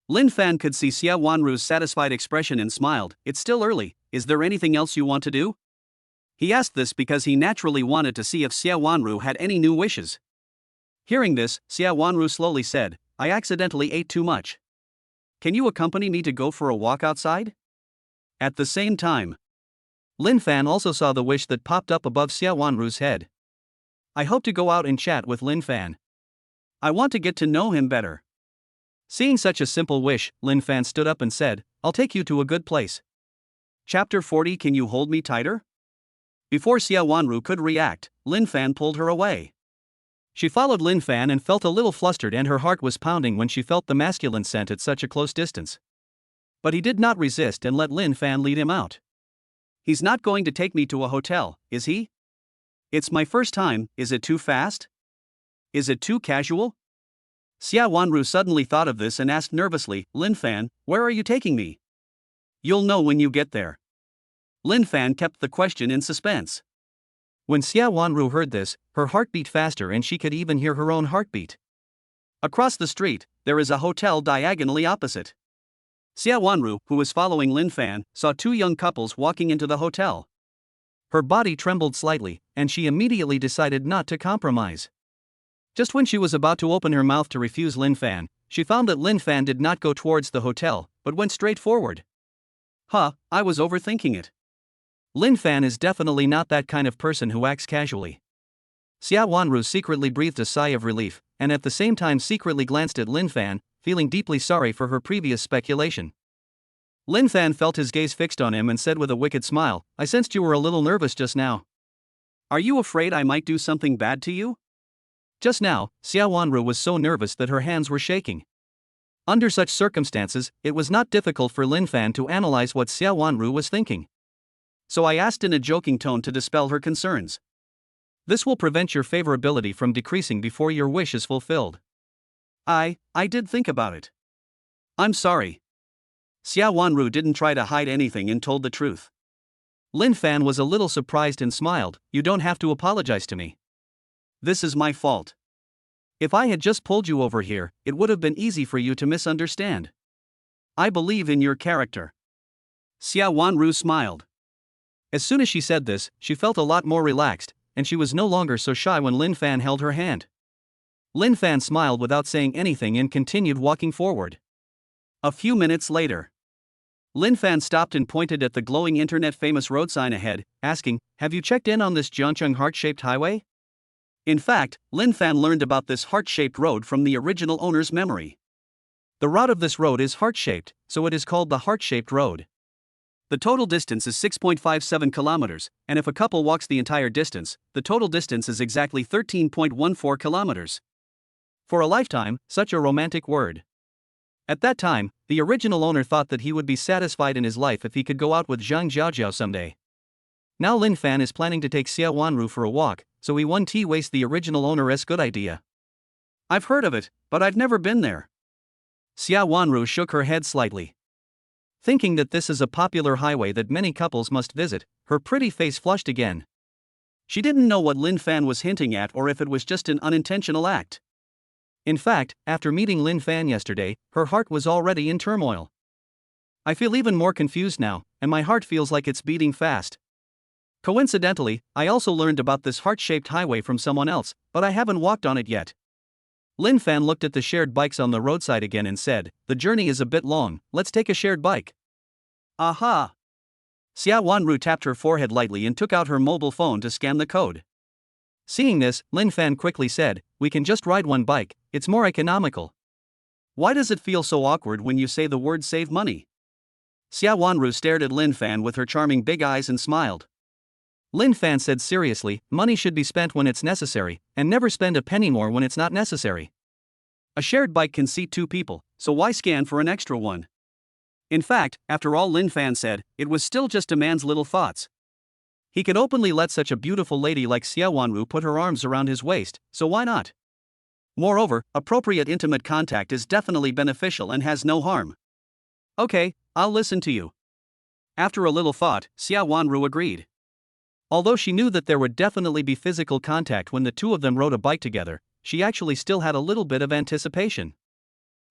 Lin Fan could see Xia Wanru's satisfied expression and smiled, "It's still early, is there anything else you want to do?" He asked this because he naturally wanted to see if Xia Wanru had any new wishes. Hearing this, Xia Wanru slowly said, "I accidentally ate too much. Can you accompany me to go for a walk outside?" At the same time, Lin Fan also saw the wish that popped up above Xia Wanru's head. "I hope to go out and chat with Lin Fan. I want to get to know him better." Seeing such a simple wish, Lin Fan stood up and said, "I'll take you to a good place." Chapter 40. Can you hold me tighter? Before Xia Wanru could react, Lin Fan pulled her away. She followed Lin Fan and felt a little flustered, and her heart was pounding when she felt the masculine scent at such a close distance. But he did not resist and let Lin Fan lead him out. He's not going to take me to a hotel, is he? It's my first time. Is it too fast? Is it too casual? Xia Wanru suddenly thought of this and asked nervously, Lin Fan, where are you taking me? You'll know when you get there. Lin Fan kept the question in suspense. When Xia Wanru heard this, her heart beat faster and she could even hear her own heartbeat. Across the street, there is a hotel diagonally opposite. Xia Wanru, who was following Lin Fan, saw two young couples walking into the hotel. Her body trembled slightly, and she immediately decided not to compromise. Just when she was about to open her mouth to refuse Lin Fan, she found that Lin Fan did not go towards the hotel, but went straight forward. I was overthinking it. Lin Fan is definitely not that kind of person who acts casually. Xia Wanru secretly breathed a sigh of relief, and at the same time secretly glanced at Lin Fan, feeling deeply sorry for her previous speculation. Lin Fan felt his gaze fixed on him and said with a wicked smile, I sensed you were a little nervous just now. Are you afraid I might do something bad to you? Just now, Xia Wanru was so nervous that her hands were shaking. Under such circumstances, it was not difficult for Lin Fan to analyze what Xia Wanru was thinking. So I asked in a joking tone to dispel her concerns. This will prevent your favorability from decreasing before your wish is fulfilled. I did think about it. I'm sorry. Xia Wanru didn't try to hide anything and told the truth. Lin Fan was a little surprised and smiled, You don't have to apologize to me. This is my fault. If I had just pulled you over here, it would have been easy for you to misunderstand. I believe in your character. Xia Wanru smiled. As soon as she said this, she felt a lot more relaxed, and she was no longer so shy when Lin Fan held her hand. Lin Fan smiled without saying anything and continued walking forward. A few minutes later, Lin Fan stopped and pointed at the glowing internet-famous road sign ahead, asking, Have you checked in on this Jiangcheng heart-shaped highway? In fact, Lin Fan learned about this heart-shaped road from the original owner's memory. The route of this road is heart-shaped, so it is called the heart-shaped road. The total distance is 6.57 kilometers, and if a couple walks the entire distance, the total distance is exactly 13.14 kilometers. For a lifetime, such a romantic word. At that time, the original owner thought that he would be satisfied in his life if he could go out with Zhang Jiaojiao someday. Now Lin Fan is planning to take Xia Wanru for a walk, so he won't waste the original owner's good idea. I've heard of it, but I've never been there. Xia Wanru shook her head slightly. Thinking that this is a popular highway that many couples must visit, her pretty face flushed again. She didn't know what Lin Fan was hinting at or if it was just an unintentional act. In fact, after meeting Lin Fan yesterday, her heart was already in turmoil. I feel even more confused now, and my heart feels like it's beating fast. Coincidentally, I also learned about this heart-shaped highway from someone else, but I haven't walked on it yet. Lin Fan looked at the shared bikes on the roadside again and said, The journey is a bit long, let's take a shared bike. Aha! Xia Wanru tapped her forehead lightly and took out her mobile phone to scan the code. Seeing this, Lin Fan quickly said, We can just ride one bike, it's more economical. Why does it feel so awkward when you say the word save money? Xia Wanru stared at Lin Fan with her charming big eyes and smiled. Lin Fan said seriously, Money should be spent when it's necessary, and never spend a penny more when it's not necessary. A shared bike can seat two people, so why scan for an extra one? In fact, after all Lin Fan said, it was still just a man's little thoughts. He could openly let such a beautiful lady like Xia Wanru put her arms around his waist, so why not? Moreover, appropriate intimate contact is definitely beneficial and has no harm. Okay, I'll listen to you. After a little thought, Xia Wanru agreed. Although she knew that there would definitely be physical contact when the two of them rode a bike together, she actually still had a little bit of anticipation.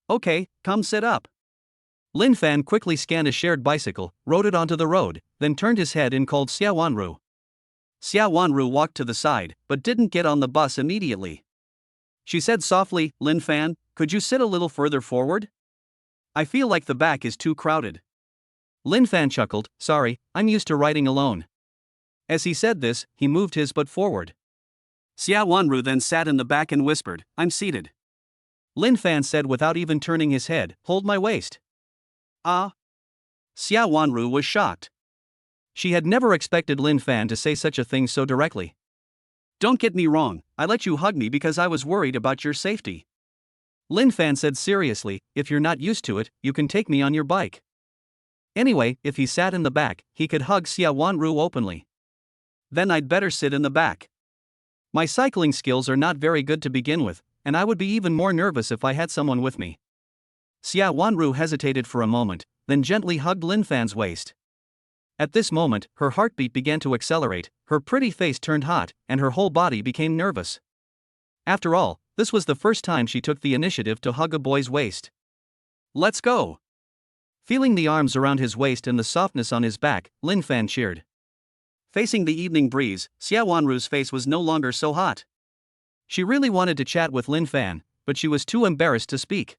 Okay, come sit up. Lin Fan quickly scanned a shared bicycle, rode it onto the road, then turned his head and called Xia Wanru. Xia Wanru walked to the side, but didn't get on the bus immediately. She said softly, Lin Fan, could you sit a little further forward? I feel like the back is too crowded. Lin Fan chuckled, Sorry, I'm used to riding alone. As he said this, he moved his butt forward. Xia Wanru then sat in the back and whispered, I'm seated. Lin Fan said without even turning his head, Hold my waist. Ah. Xia Wanru was shocked. She had never expected Lin Fan to say such a thing so directly. Don't get me wrong, I let you hug me because I was worried about your safety. Lin Fan said seriously, if you're not used to it, you can take me on your bike. Anyway, if he sat in the back, he could hug Xia Wanru openly. Then I'd better sit in the back. My cycling skills are not very good to begin with, and I would be even more nervous if I had someone with me. Xia Wanru hesitated for a moment, then gently hugged Lin Fan's waist. At this moment, her heartbeat began to accelerate, her pretty face turned hot, and her whole body became nervous. After all, this was the first time she took the initiative to hug a boy's waist. Let's go! Feeling the arms around his waist and the softness on his back, Lin Fan cheered. Facing the evening breeze, Xia Wanru's face was no longer so hot. She really wanted to chat with Lin Fan, but she was too embarrassed to speak.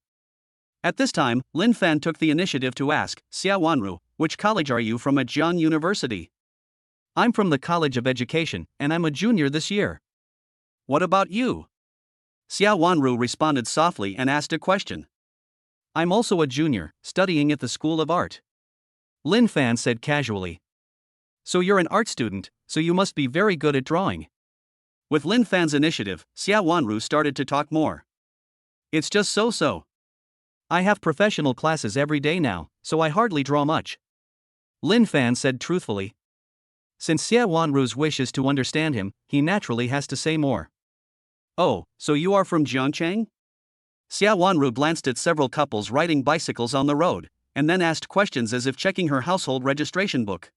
At this time, Lin Fan took the initiative to ask, Xia Wanru, which college are you from at Jiang University? I'm from the College of Education, and I'm a junior this year. What about you? Xia Wanru responded softly and asked a question. I'm also a junior, studying at the School of Art. Lin Fan said casually. So you're an art student, so you must be very good at drawing. With Lin Fan's initiative, Xia Wanru started to talk more. It's just so-so. I have professional classes every day now, so I hardly draw much. Lin Fan said truthfully. Since Xia Wanru's wish is to understand him, he naturally has to say more. Oh, so you are from Jiangchang? Xia Wanru glanced at several couples riding bicycles on the road, and then asked questions as if checking her household registration book.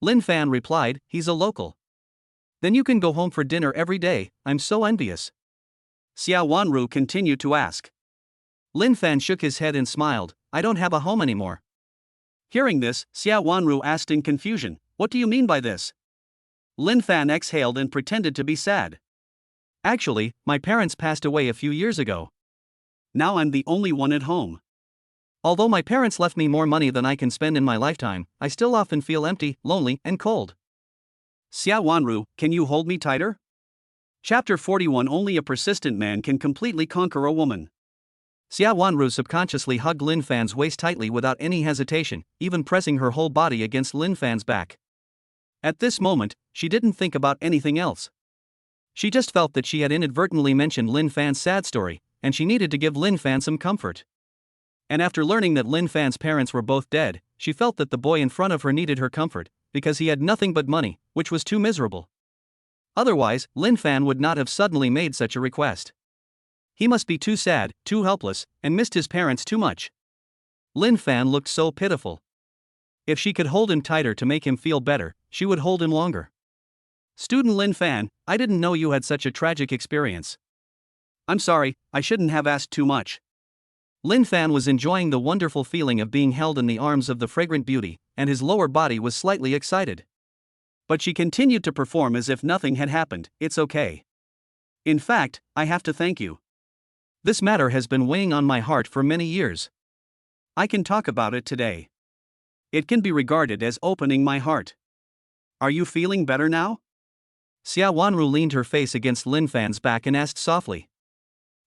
Lin Fan replied, he's a local. Then you can go home for dinner every day, I'm so envious. Xia Wanru continued to ask. Lin Fan shook his head and smiled, I don't have a home anymore. Hearing this, Xia Wanru asked in confusion, what do you mean by this? Lin Fan exhaled and pretended to be sad. Actually, my parents passed away a few years ago. Now I'm the only one at home. Although my parents left me more money than I can spend in my lifetime, I still often feel empty, lonely, and cold. Xia Wanru, can you hold me tighter? Chapter 41. Only a persistent man can completely conquer a woman. Xia Wanru subconsciously hugged Lin Fan's waist tightly without any hesitation, even pressing her whole body against Lin Fan's back. At this moment, she didn't think about anything else. She just felt that she had inadvertently mentioned Lin Fan's sad story, and she needed to give Lin Fan some comfort. And after learning that Lin Fan's parents were both dead, she felt that the boy in front of her needed her comfort, because he had nothing but money, which was too miserable. Otherwise, Lin Fan would not have suddenly made such a request. He must be too sad, too helpless, and missed his parents too much. Lin Fan looked so pitiful. If she could hold him tighter to make him feel better, she would hold him longer. Student Lin Fan, I didn't know you had such a tragic experience. I'm sorry, I shouldn't have asked too much. Lin Fan was enjoying the wonderful feeling of being held in the arms of the fragrant beauty, and his lower body was slightly excited. But she continued to perform as if nothing had happened. It's okay. In fact, I have to thank you. This matter has been weighing on my heart for many years. I can talk about it today. It can be regarded as opening my heart. Are you feeling better now? Xia Wanru leaned her face against Lin Fan's back and asked softly.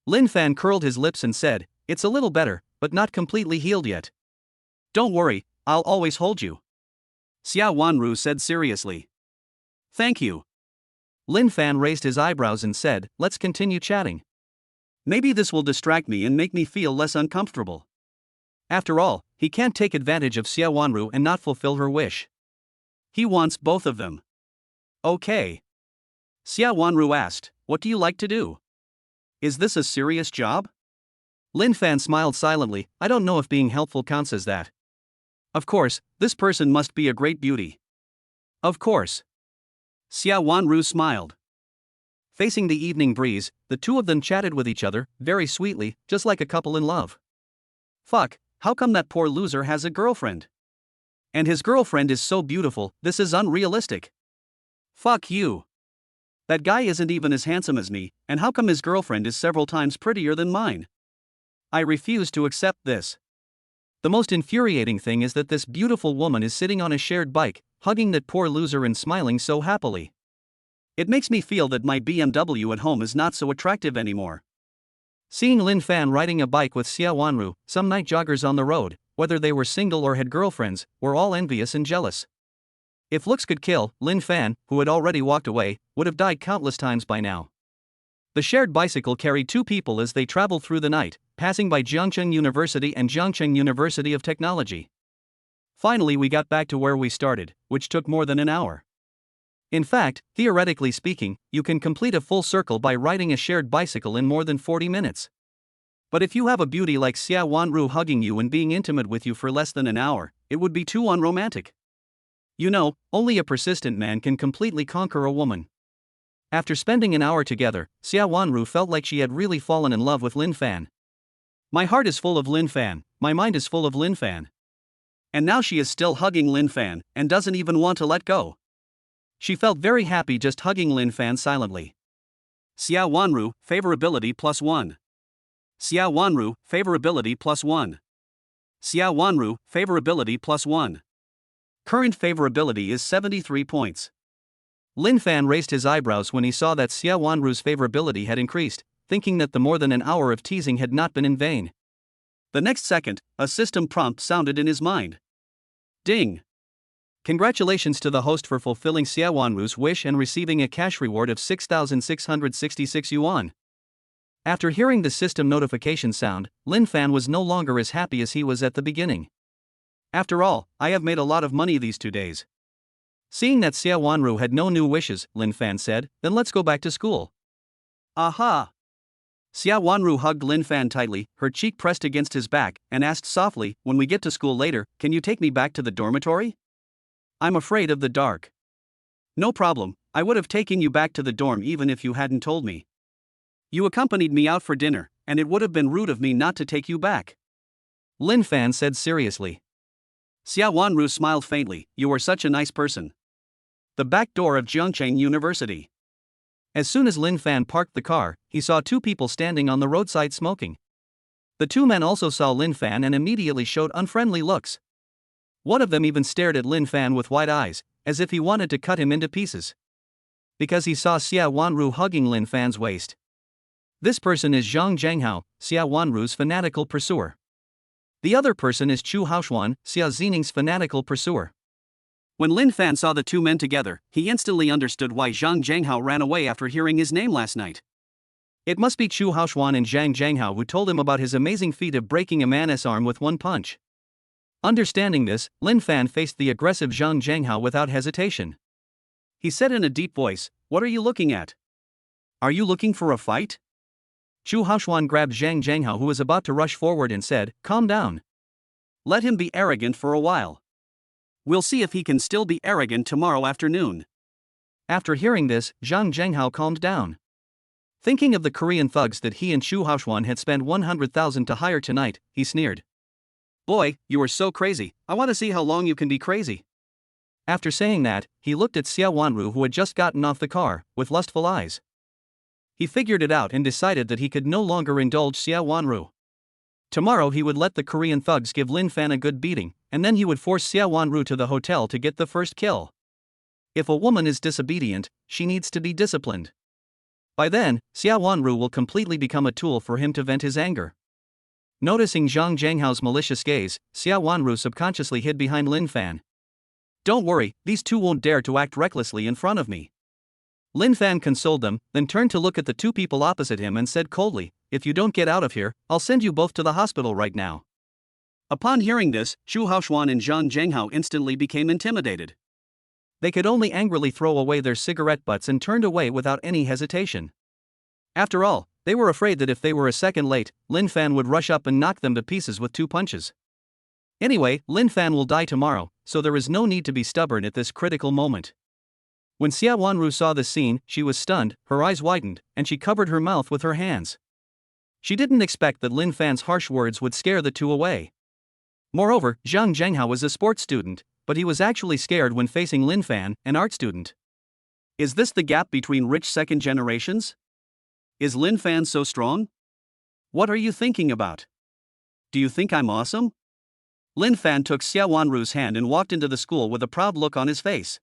Lin Fan curled his lips and said, it's a little better, but not completely healed yet. Don't worry, I'll always hold you. Xia Wanru said seriously. Thank you. Lin Fan raised his eyebrows and said, let's continue chatting. Maybe this will distract me and make me feel less uncomfortable. After all, he can't take advantage of Xia Wanru and not fulfill her wish. He wants both of them. Okay. Xia Wanru asked, what do you like to do? Is this a serious job? Lin Fan smiled silently, I don't know if being helpful counts as that. Of course, this person must be a great beauty. Of course. Xia Wanru smiled. Facing the evening breeze, the two of them chatted with each other, very sweetly, just like a couple in love. Fuck, how come that poor loser has a girlfriend? And his girlfriend is so beautiful, this is unrealistic. Fuck you. That guy isn't even as handsome as me, and how come his girlfriend is several times prettier than mine? I refuse to accept this. The most infuriating thing is that this beautiful woman is sitting on a shared bike, hugging that poor loser and smiling so happily. It makes me feel that my BMW at home is not so attractive anymore. Seeing Lin Fan riding a bike with Xia Wanru, some night joggers on the road, whether they were single or had girlfriends, were all envious and jealous. If looks could kill, Lin Fan, who had already walked away, would have died countless times by now. The shared bicycle carried two people as they traveled through the night, passing by Jiangcheng University and Jiangcheng University of Technology. Finally, we got back to where we started, which took more than an hour. In fact, theoretically speaking, you can complete a full circle by riding a shared bicycle in more than 40 minutes. But if you have a beauty like Xia Wanru hugging you and being intimate with you for less than an hour, it would be too unromantic. You know, only a persistent man can completely conquer a woman. After spending an hour together, Xia Wanru felt like she had really fallen in love with Lin Fan. My heart is full of Lin Fan, my mind is full of Lin Fan. And now she is still hugging Lin Fan, and doesn't even want to let go. She felt very happy just hugging Lin Fan silently. Xia Wanru, favorability +1. Xia Wanru, favorability +1. Xia Wanru, favorability +1. Current favorability is 73 points. Lin Fan raised his eyebrows when he saw that Xia Wanru's favorability had increased, thinking that the more than an hour of teasing had not been in vain. The next second, a system prompt sounded in his mind. Ding! Congratulations to the host for fulfilling Xia Wanru's wish and receiving a cash reward of 6,666 yuan. After hearing the system notification sound, Lin Fan was no longer as happy as he was at the beginning. After all, I have made a lot of money these 2 days. Seeing that Xia Wanru had no new wishes, Lin Fan said, then let's go back to school. Aha! Xia Wanru hugged Lin Fan tightly, her cheek pressed against his back, and asked softly, when we get to school later, can you take me back to the dormitory? I'm afraid of the dark. No problem, I would have taken you back to the dorm even if you hadn't told me. You accompanied me out for dinner, and it would have been rude of me not to take you back. Lin Fan said seriously. Xia Wanru smiled faintly, you are such a nice person. The back door of Jiangcheng University. As soon as Lin Fan parked the car, he saw two people standing on the roadside smoking. The two men also saw Lin Fan and immediately showed unfriendly looks. One of them even stared at Lin Fan with wide eyes, as if he wanted to cut him into pieces. Because he saw Xia Wanru hugging Lin Fan's waist. This person is Zhang Zhanghao, Xia Wanru's fanatical pursuer. The other person is Chu Haoxuan, Xia Zining's fanatical pursuer. When Lin Fan saw the two men together, he instantly understood why Zhang Zhanghao ran away after hearing his name last night. It must be Chu Haoxuan and Zhang Zhanghao who told him about his amazing feat of breaking a man's arm with one punch. Understanding this, Lin Fan faced the aggressive Zhang Zhanghao without hesitation. He said in a deep voice, "What are you looking at? Are you looking for a fight?" Chu Haoxuan grabbed Zhang Zhanghao, who was about to rush forward, and said, "Calm down. Let him be arrogant for a while. We'll see if he can still be arrogant tomorrow afternoon." After hearing this, Zhang Zhanghao calmed down. Thinking of the Korean thugs that he and Chu Haoxuan had spent 100,000 to hire tonight, he sneered. "Boy, you are so crazy, I want to see how long you can be crazy." After saying that, he looked at Xia Wanru, who had just gotten off the car, with lustful eyes. He figured it out and decided that he could no longer indulge Xia Wanru. Tomorrow he would let the Korean thugs give Lin Fan a good beating, and then he would force Xia Wanru to the hotel to get the first kill. If a woman is disobedient, she needs to be disciplined. By then, Xia Wanru will completely become a tool for him to vent his anger. Noticing Zhang Zhanghao's malicious gaze, Xia Wanru subconsciously hid behind Lin Fan. "Don't worry, these two won't dare to act recklessly in front of me." Lin Fan consoled them, then turned to look at the two people opposite him and said coldly, "If you don't get out of here, I'll send you both to the hospital right now." Upon hearing this, Chu Haoxuan and Zhang Zhanghao instantly became intimidated. They could only angrily throw away their cigarette butts and turned away without any hesitation. After all, they were afraid that if they were a second late, Lin Fan would rush up and knock them to pieces with 2 punches. Anyway, Lin Fan will die tomorrow, so there is no need to be stubborn at this critical moment. When Xia Wanru saw the scene, she was stunned, her eyes widened, and she covered her mouth with her hands. She didn't expect that Lin Fan's harsh words would scare the two away. Moreover, Zhang Zhanghao was a sports student, but he was actually scared when facing Lin Fan, an art student. Is this the gap between rich second generations? Is Lin Fan so strong? What are you thinking about? Do you think I'm awesome? Lin Fan took Xia Wanru's hand and walked into the school with a proud look on his face.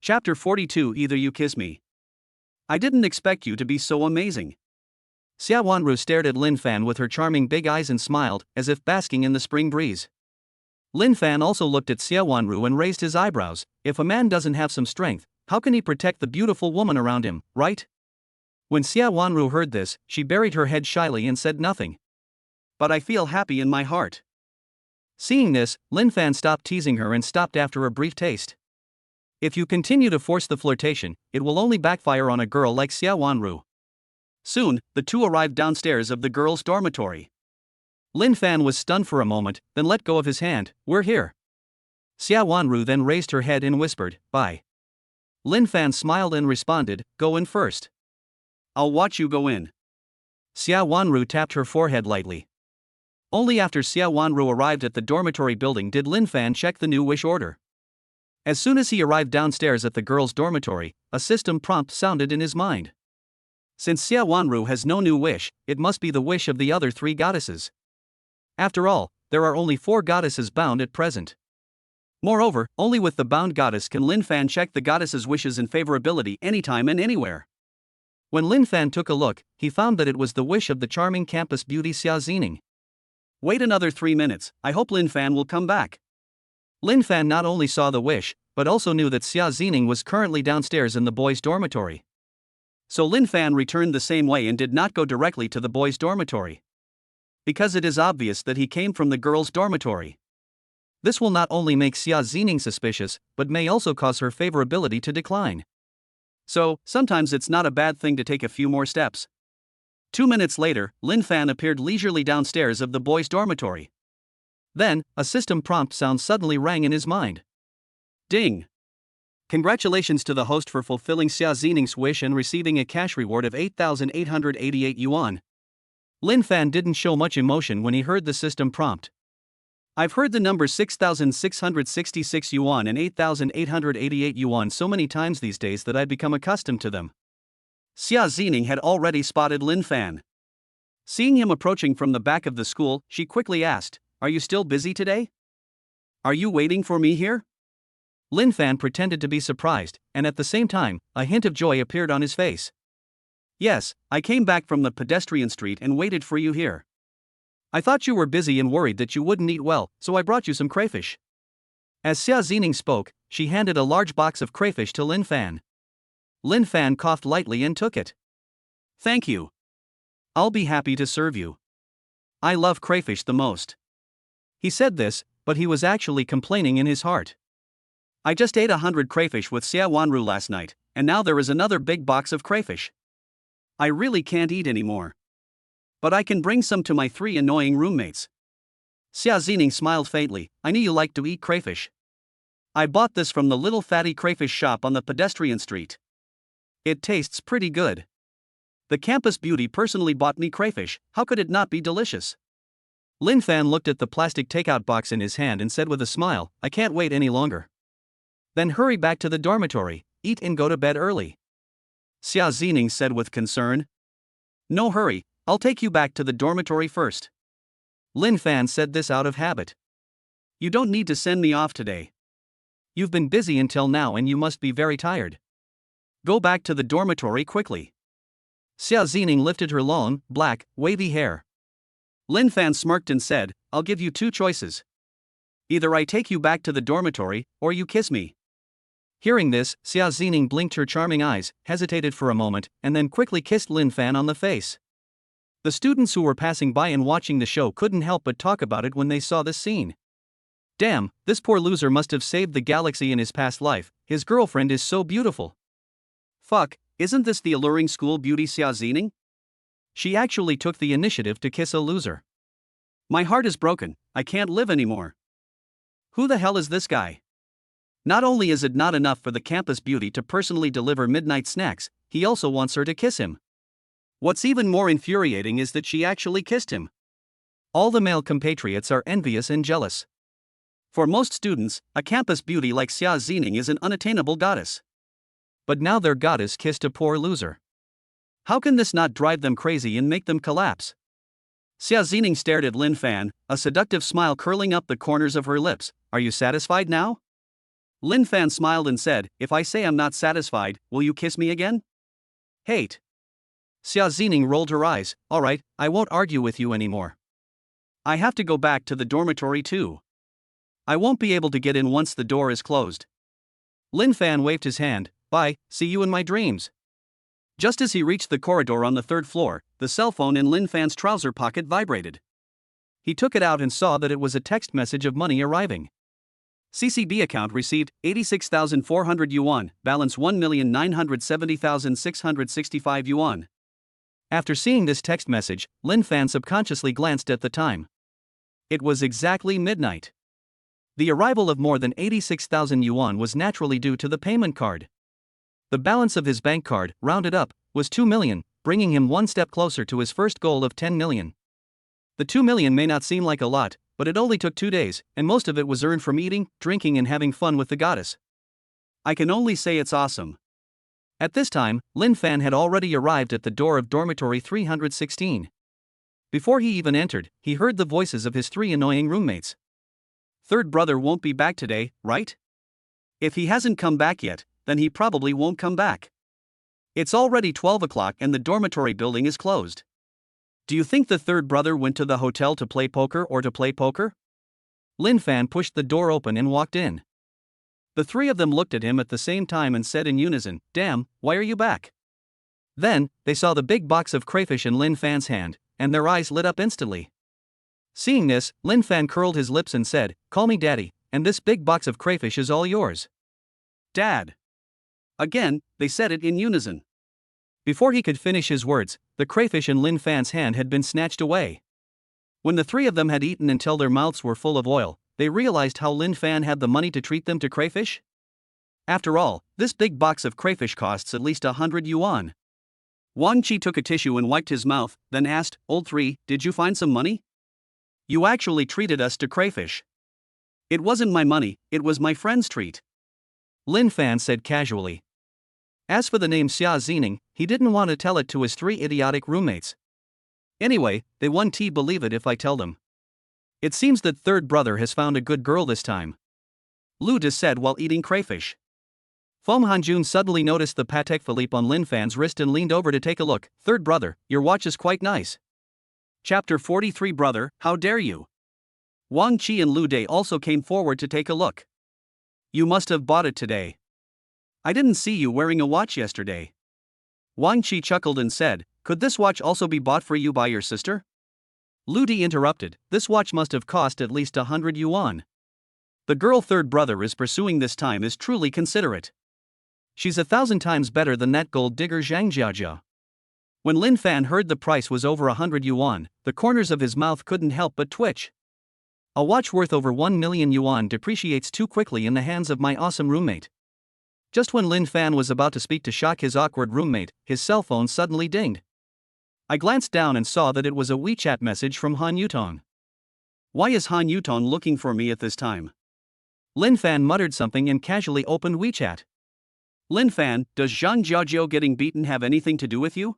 Chapter 42, Either You Kiss Me. I didn't expect you to be so amazing. Xia Wanru stared at Lin Fan with her charming big eyes and smiled, as if basking in the spring breeze. Lin Fan also looked at Xia Wanru and raised his eyebrows. If a man doesn't have some strength, how can he protect the beautiful woman around him, right? When Xia Wanru heard this, she buried her head shyly and said nothing. But I feel happy in my heart. Seeing this, Lin Fan stopped teasing her and stopped after a brief taste. If you continue to force the flirtation, it will only backfire on a girl like Xia Wanru. Soon, the two arrived downstairs of the girls' dormitory. Lin Fan was stunned for a moment, then let go of his hand. We're here. Xia Wanru then raised her head and whispered, bye. Lin Fan smiled and responded, go in first. I'll watch you go in. Xia Wanru tapped her forehead lightly. Only after Xia Wanru arrived at the dormitory building did Lin Fan check the new wish order. As soon as he arrived downstairs at the girls' dormitory, a system prompt sounded in his mind. Since Xia Wanru has no new wish, it must be the wish of the other 3 goddesses. After all, there are only 4 goddesses bound at present. Moreover, only with the bound goddess can Lin Fan check the goddess's wishes and favorability anytime and anywhere. When Lin Fan took a look, he found that it was the wish of the charming campus beauty Xia Zining. Wait another 3 minutes, I hope Lin Fan will come back. Lin Fan not only saw the wish, but also knew that Xia Zining was currently downstairs in the boys' dormitory. So Lin Fan returned the same way and did not go directly to the boys' dormitory. Because it is obvious that he came from the girls' dormitory. This will not only make Xia Zining suspicious, but may also cause her favorability to decline. So, sometimes it's not a bad thing to take a few more steps. 2 minutes later, Lin Fan appeared leisurely downstairs of the boys' dormitory. Then, a system prompt sound suddenly rang in his mind. Ding! Congratulations to the host for fulfilling Xia Zining's wish and receiving a cash reward of 8,888 yuan. Lin Fan didn't show much emotion when he heard the system prompt. I've heard the numbers 6,666 yuan and 8,888 yuan so many times these days that I've become accustomed to them. Xia Zining had already spotted Lin Fan. Seeing him approaching from the back of the school, she quickly asked, "Are you still busy today? Are you waiting for me here?" Lin Fan pretended to be surprised, and at the same time, a hint of joy appeared on his face. "Yes, I came back from the pedestrian street and waited for you here. I thought you were busy and worried that you wouldn't eat well, so I brought you some crayfish." As Xia Zining spoke, she handed a large box of crayfish to Lin Fan. Lin Fan coughed lightly and took it. "Thank you. I'll be happy to serve you. I love crayfish the most." He said this, but he was actually complaining in his heart. "I just ate 100 crayfish with Xia Wanru last night, and now there is another big box of crayfish. I really can't eat anymore. But I can bring some to my 3 annoying roommates." Xia Zining smiled faintly. "I knew you liked to eat crayfish. I bought this from the little fatty crayfish shop on the pedestrian street. It tastes pretty good. The campus beauty personally bought me crayfish, how could it not be delicious?" Lin Fan looked at the plastic takeout box in his hand and said with a smile, "I can't wait any longer." "Then hurry back to the dormitory, eat and go to bed early." Xia Zining said with concern. "No hurry, I'll take you back to the dormitory first." Lin Fan said this out of habit. "You don't need to send me off today. You've been busy until now and you must be very tired. Go back to the dormitory quickly." Xia Zining lifted her long, black, wavy hair. Lin Fan smirked and said, "I'll give you 2 choices. Either I take you back to the dormitory, or you kiss me." Hearing this, Xia Zining blinked her charming eyes, hesitated for a moment, and then quickly kissed Lin Fan on the face. The students who were passing by and watching the show couldn't help but talk about it when they saw this scene. Damn, this poor loser must have saved the galaxy in his past life, his girlfriend is so beautiful. Fuck, isn't this the alluring school beauty Xia Zining? She actually took the initiative to kiss a loser. My heart is broken, I can't live anymore. Who the hell is this guy? Not only is it not enough for the campus beauty to personally deliver midnight snacks, he also wants her to kiss him. What's even more infuriating is that she actually kissed him. All the male compatriots are envious and jealous. For most students, a campus beauty like Xia Zining is an unattainable goddess. But now their goddess kissed a poor loser. How can this not drive them crazy and make them collapse? Xia Zining stared at Lin Fan, a seductive smile curling up the corners of her lips. "Are you satisfied now?" Lin Fan smiled and said, "If I say I'm not satisfied, will you kiss me again?" "Hate." Xia Zining rolled her eyes. "Alright, I won't argue with you anymore. I have to go back to the dormitory too. I won't be able to get in once the door is closed. Lin Fan waved his hand. Bye, see you in my dreams. Just as he reached the corridor on the third floor, the cell phone in Lin Fan's trouser pocket vibrated. He took it out and saw that it was a text message of money arriving. CCB account received 86,400 yuan, balance 1,970,665 yuan. After seeing this text message, Lin Fan subconsciously glanced at the time. It was exactly midnight. The arrival of more than 86,000 yuan was naturally due to the payment card. The balance of his bank card, rounded up, was 2 million, bringing him one step closer to his first goal of 10 million. The 2 million may not seem like a lot, but it only took 2 days, and most of it was earned from eating, drinking and having fun with the goddess. I can only say it's awesome. At this time, Lin Fan had already arrived at the door of dormitory 316. Before he even entered, he heard the voices of his 3 annoying roommates. Third brother won't be back today, right? If he hasn't come back yet, then he probably won't come back. It's already 12 o'clock and the dormitory building is closed. Do you think the third brother went to the hotel to play poker or to play poker? Lin Fan pushed the door open and walked in. The 3 of them looked at him at the same time and said in unison, "Damn, why are you back?" Then, they saw the big box of crayfish in Lin Fan's hand, and their eyes lit up instantly. Seeing this, Lin Fan curled his lips and said, "Call me daddy, and this big box of crayfish is all yours." Dad. Again, they said it in unison. Before he could finish his words, the crayfish in Lin Fan's hand had been snatched away. When the 3 of them had eaten until their mouths were full of oil, they realized how Lin Fan had the money to treat them to crayfish. After all, this big box of crayfish costs at least 100 yuan. Wang Qi took a tissue and wiped his mouth, then asked, "Old 3, did you find some money? You actually treated us to crayfish." "It wasn't my money, it was my friend's treat," Lin Fan said casually. As for the name Xia Zining, he didn't want to tell it to his 3 idiotic roommates. Anyway, they won't believe it if I tell them. It seems that third brother has found a good girl this time, Lu De said while eating crayfish. Fom Hanjun suddenly noticed the Patek Philippe on Lin Fan's wrist and leaned over to take a look. "Third brother, your watch is quite nice." Chapter 43 Brother, how dare you? Wang Qi and Lu De also came forward to take a look. "You must have bought it today. I didn't see you wearing a watch yesterday." Wang Qi chuckled and said, "Could this watch also be bought for you by your sister?" Lu De interrupted, "This watch must have cost at least 100 yuan. The girl third brother is pursuing this time is truly considerate. She's 1,000 times better than that gold digger Zhang Jiajia." When Lin Fan heard the price was over 100 yuan, the corners of his mouth couldn't help but twitch. A watch worth over 1 million yuan depreciates too quickly in the hands of my awesome roommate. Just when Lin Fan was about to speak to shock his awkward roommate, his cell phone suddenly dinged. I glanced down and saw that it was a WeChat message from Han Yutong. "Why is Han Yutong looking for me at this time?" Lin Fan muttered something and casually opened WeChat. "Lin Fan, does Zhang Jiajiao getting beaten have anything to do with you?"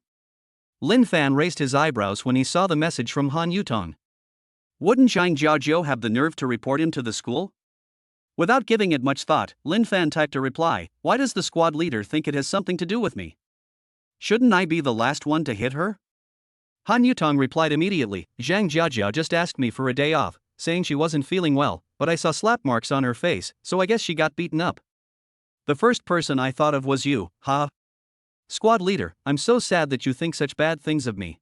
Lin Fan raised his eyebrows when he saw the message from Han Yutong. "Wouldn't Zhang Jiajiao have the nerve to report him to the school?" Without giving it much thought, Lin Fan typed a reply, "Why does the squad leader think it has something to do with me? Shouldn't I be the last one to hit her?" Han Yutong replied immediately, "Zhang Jiajiao just asked me for a day off, saying she wasn't feeling well, but I saw slap marks on her face, so I guess she got beaten up. The first person I thought of was you, ha. Squad leader, I'm so sad that you think such bad things of me."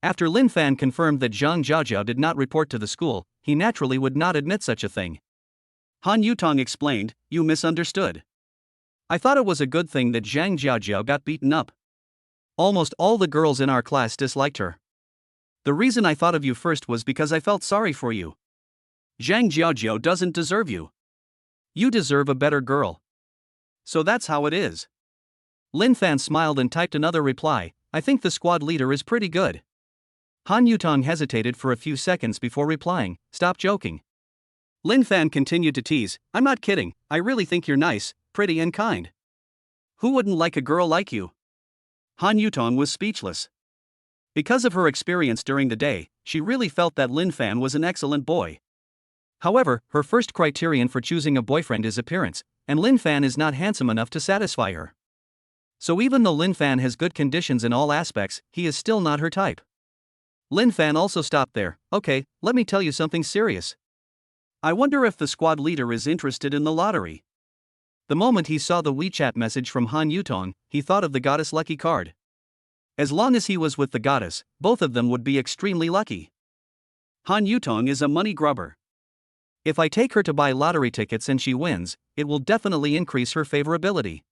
After Lin Fan confirmed that Zhang Jiajiao did not report to the school, he naturally would not admit such a thing. Han Yutong explained, "You misunderstood. I thought it was a good thing that Zhang Jiajiao got beaten up. Almost all the girls in our class disliked her. The reason I thought of you first was because I felt sorry for you. Zhang Jiajiao doesn't deserve you. You deserve a better girl." "So that's how it is." Lin Fan smiled and typed another reply, "I think the squad leader is pretty good." Han Yutong hesitated for a few seconds before replying, "Stop joking." Lin Fan continued to tease, "I'm not kidding, I really think you're nice, pretty and kind. Who wouldn't like a girl like you?" Han Yutong was speechless. Because of her experience during the day, she really felt that Lin Fan was an excellent boy. However, her first criterion for choosing a boyfriend is appearance, and Lin Fan is not handsome enough to satisfy her. So even though Lin Fan has good conditions in all aspects, he is still not her type. Lin Fan also stopped there. "Okay, let me tell you something serious. I wonder if the squad leader is interested in the lottery. The moment he saw the WeChat message from Han Yutong, he thought of the goddess lucky card. As long as he was with the goddess, both of them would be extremely lucky. Han Yutong is a money grubber. If I take her to buy lottery tickets and she wins, it will definitely increase her favorability.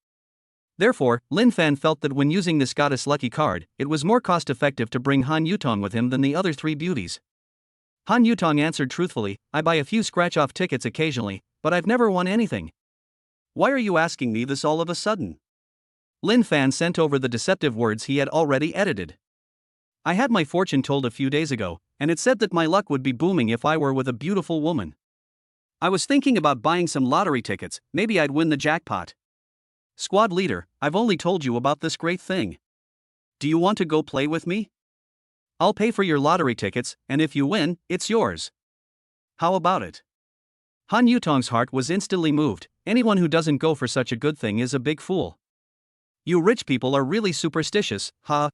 Therefore, Lin Fan felt that when using this goddess lucky card, it was more cost-effective to bring Han Yutong with him than the other three beauties. Han Yutong answered truthfully, I buy a few scratch-off tickets occasionally, but I've never won anything. Why are you asking me this all of a sudden? Lin Fan sent over the deceptive words he had already edited. I had my fortune told a few days ago, and it said that my luck would be booming if I were with a beautiful woman. I was thinking about buying some lottery tickets, maybe I'd win the jackpot. Squad leader, I've only told you about this great thing. Do you want to go play with me? I'll pay for your lottery tickets, and if you win, it's yours. How about it? Han Yutong's heart was instantly moved. Anyone who doesn't go for such a good thing is a big fool. You rich people are really superstitious, huh?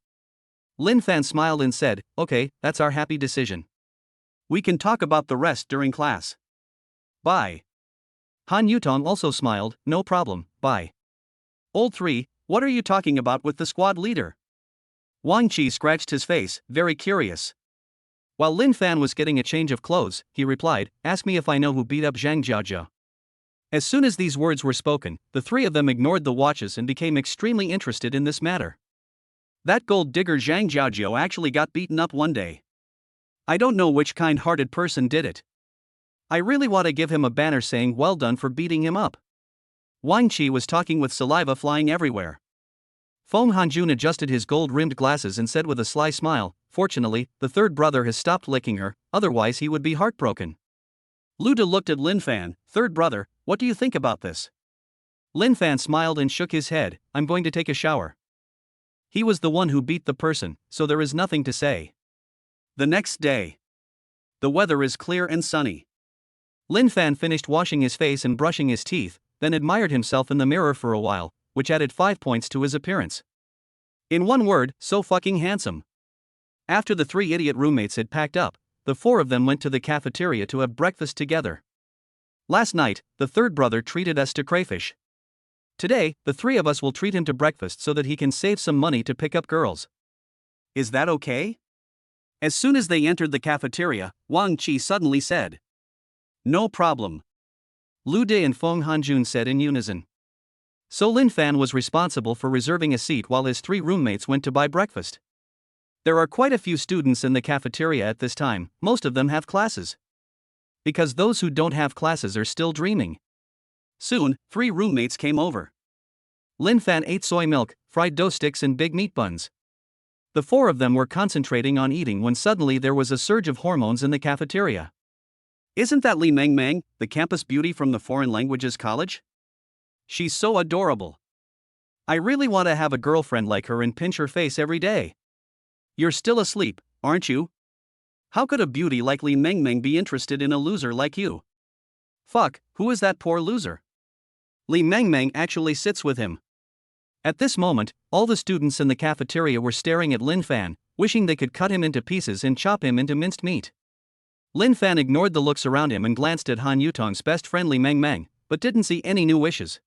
Lin Fan smiled and said, okay, that's our happy decision. We can talk about the rest during class. Bye. Han Yutong also smiled, no problem, bye. Old 3, what are you talking about with the squad leader? Wang Qi scratched his face, very curious. While Lin Fan was getting a change of clothes, he replied, ask me if I know who beat up Zhang Jiaojia. As soon as these words were spoken, the three of them ignored the watches and became extremely interested in this matter. That gold digger Zhang Jiaojia actually got beaten up one day. I don't know which kind-hearted person did it. I really want to give him a banner saying well done for beating him up. Wang Qi was talking with saliva flying everywhere. Feng Hanjun adjusted his gold-rimmed glasses and said with a sly smile, fortunately, the third brother has stopped licking her, otherwise he would be heartbroken. Lu De looked at Lin Fan, third brother, what do you think about this? Lin Fan smiled and shook his head, I'm going to take a shower. He was the one who beat the person, so there is nothing to say. The next day. The weather is clear and sunny. Lin Fan finished washing his face and brushing his teeth, then admired himself in the mirror for a while, which added 5 points to his appearance. In one word, so fucking handsome. After the three idiot roommates had packed up, the four of them went to the cafeteria to have breakfast together. Last night, the third brother treated us to crayfish. Today, the three of us will treat him to breakfast so that he can save some money to pick up girls. Is that okay? As soon as they entered the cafeteria, Wang Qi suddenly said. No problem. Lu De and Feng Hanjun said in unison. So Lin Fan was responsible for reserving a seat while his three roommates went to buy breakfast. There are quite a few students in the cafeteria at this time, most of them have classes. Because those who don't have classes are still dreaming. Soon, 3 roommates came over. Lin Fan ate soy milk, fried dough sticks and big meat buns. The 4 of them were concentrating on eating when suddenly there was a surge of hormones in the cafeteria. Isn't that Li Mengmeng, the campus beauty from the Foreign Languages College? She's so adorable. I really want to have a girlfriend like her and pinch her face every day. You're still asleep, aren't you? How could a beauty like Li Mengmeng be interested in a loser like you? Fuck, who is that poor loser? Li Mengmeng actually sits with him. At this moment, all the students in the cafeteria were staring at Lin Fan, wishing they could cut him into pieces and chop him into minced meat. Lin Fan ignored the looks around him and glanced at Han Yutong's best friend Li Mengmeng, but didn't see any new wishes.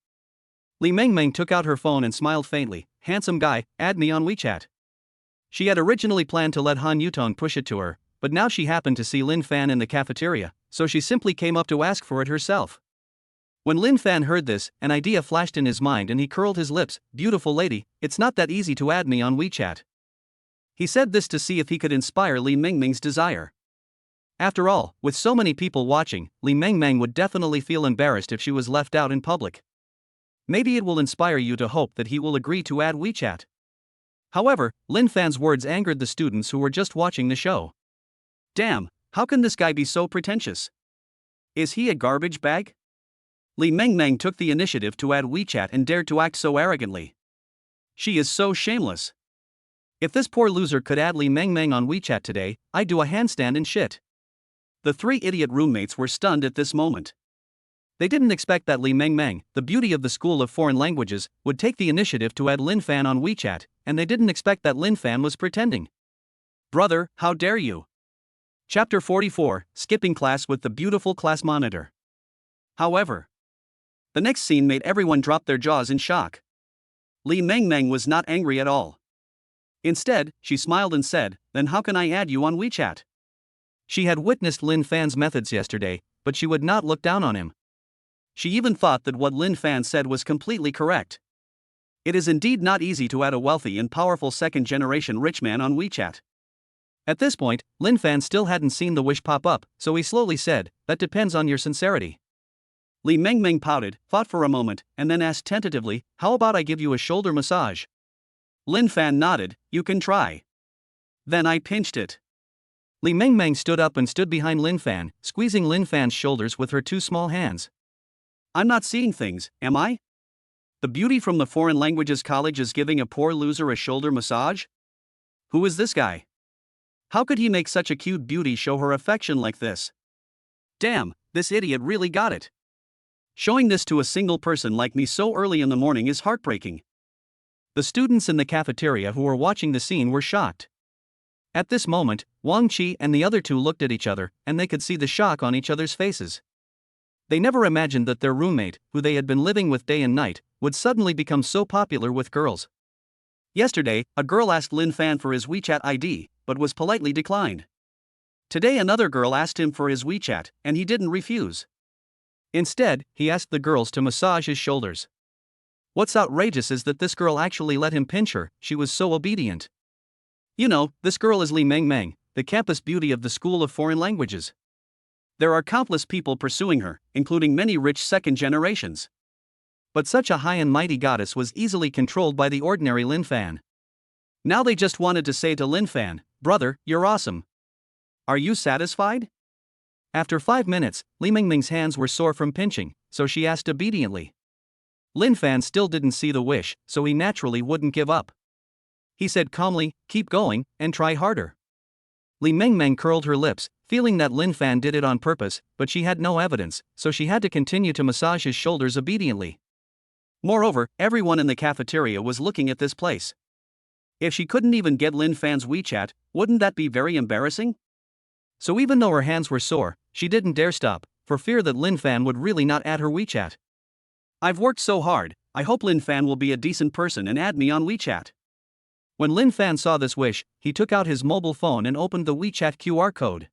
Li Mengmeng took out her phone and smiled faintly, handsome guy, add me on WeChat. She had originally planned to let Han Yutong push it to her, but now she happened to see Lin Fan in the cafeteria, so she simply came up to ask for it herself. When Lin Fan heard this, an idea flashed in his mind and he curled his lips, beautiful lady, it's not that easy to add me on WeChat. He said this to see if he could inspire Li Mengmeng's desire. After all, with so many people watching, Li Mengmeng would definitely feel embarrassed if she was left out in public. Maybe it will inspire you to hope that he will agree to add WeChat. However, Lin Fan's words angered the students who were just watching the show. Damn, how can this guy be so pretentious? Is he a garbage bag? Li Mengmeng took the initiative to add WeChat and dared to act so arrogantly. She is so shameless. If this poor loser could add Li Mengmeng on WeChat today, I'd do a handstand and shit. The 3 idiot roommates were stunned at this moment. They didn't expect that Li Mengmeng, the beauty of the School of Foreign Languages, would take the initiative to add Lin Fan on WeChat, and they didn't expect that Lin Fan was pretending. Brother, how dare you? Chapter 44, Skipping Class with the Beautiful Class Monitor. However, the next scene made everyone drop their jaws in shock. Li Mengmeng was not angry at all. Instead, she smiled and said, "Then how can I add you on WeChat?" She had witnessed Lin Fan's methods yesterday, but she would not look down on him. She even thought that what Lin Fan said was completely correct. It is indeed not easy to add a wealthy and powerful second-generation rich man on WeChat. At this point, Lin Fan still hadn't seen the wish pop up, so he slowly said, "That depends on your sincerity." Li Mengmeng pouted, thought for a moment, and then asked tentatively, "How about I give you a shoulder massage?" Lin Fan nodded, "You can try." Then I pinched it. Li Mengmeng stood up and stood behind Lin Fan, squeezing Lin Fan's shoulders with her two small hands. I'm not seeing things, am I? The beauty from the foreign languages college is giving a poor loser a shoulder massage? Who is this guy? How could he make such a cute beauty show her affection like this? Damn, this idiot really got it. Showing this to a single person like me so early in the morning is heartbreaking. The students in the cafeteria who were watching the scene were shocked. At this moment, Wang Qi and the other two looked at each other, and they could see the shock on each other's faces. They never imagined that their roommate, who they had been living with day and night, would suddenly become so popular with girls. Yesterday, a girl asked Lin Fan for his WeChat ID, but was politely declined. Today another girl asked him for his WeChat, and he didn't refuse. Instead, he asked the girls to massage his shoulders. What's outrageous is that this girl actually let him pinch her, she was so obedient. You know, this girl is Li Mengmeng, the campus beauty of the School of Foreign Languages. There are countless people pursuing her, including many rich second generations. But such a high and mighty goddess was easily controlled by the ordinary Lin Fan. Now they just wanted to say to Lin Fan, "Brother, you're awesome. Are you satisfied?" After 5 minutes, Li Mengmeng's hands were sore from pinching, so she asked obediently. Lin Fan still didn't see the wish, so he naturally wouldn't give up. He said calmly, "Keep going, and try harder." Li Mengmeng curled her lips, feeling that Lin Fan did it on purpose, but she had no evidence, so she had to continue to massage his shoulders obediently. Moreover, everyone in the cafeteria was looking at this place. If she couldn't even get Lin Fan's WeChat, wouldn't that be very embarrassing? So even though her hands were sore, she didn't dare stop, for fear that Lin Fan would really not add her WeChat. I've worked so hard, I hope Lin Fan will be a decent person and add me on WeChat. When Lin Fan saw this wish, he took out his mobile phone and opened the WeChat QR code.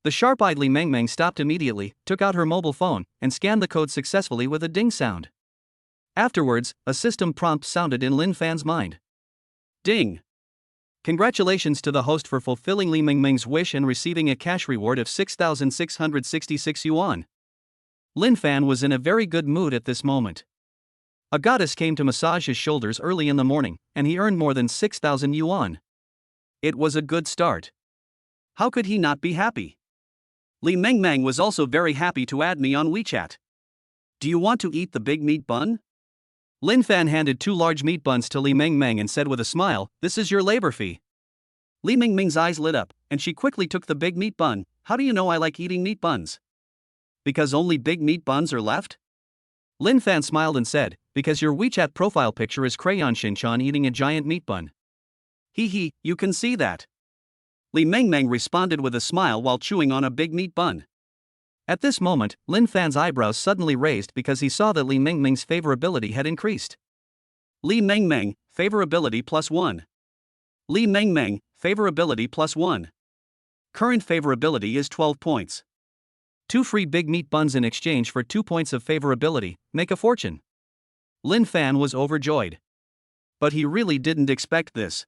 The sharp-eyed Li Mengmeng stopped immediately, took out her mobile phone, and scanned the code successfully with a ding sound. Afterwards, a system prompt sounded in Lin Fan's mind. Ding! Congratulations to the host for fulfilling Li Mengmeng's wish and receiving a cash reward of 6,666 yuan. Lin Fan was in a very good mood at this moment. A goddess came to massage his shoulders early in the morning, and he earned more than 6,000 yuan. It was a good start. How could he not be happy? Li Mengmeng was also very happy to add me on WeChat. Do you want to eat the big meat bun? Lin Fan handed 2 large meat buns to Li Mengmeng and said with a smile, "This is your labor fee." Li Mengmeng's eyes lit up, and she quickly took the big meat bun. "How do you know I like eating meat buns? Because only big meat buns are left?" Lin Fan smiled and said, "Because your WeChat profile picture is Crayon Shinchan eating a giant meat bun." Hee, you can see that. Li Mengmeng responded with a smile while chewing on a big meat bun. At this moment, Lin Fan's eyebrows suddenly raised because he saw that Li Mengmeng's favorability had increased. Li Mengmeng, favorability +1. Li Mengmeng, favorability +1. Current favorability is 12 points. 2 free big meat buns in exchange for 2 points of favorability, make a fortune. Lin Fan was overjoyed. But he really didn't expect this.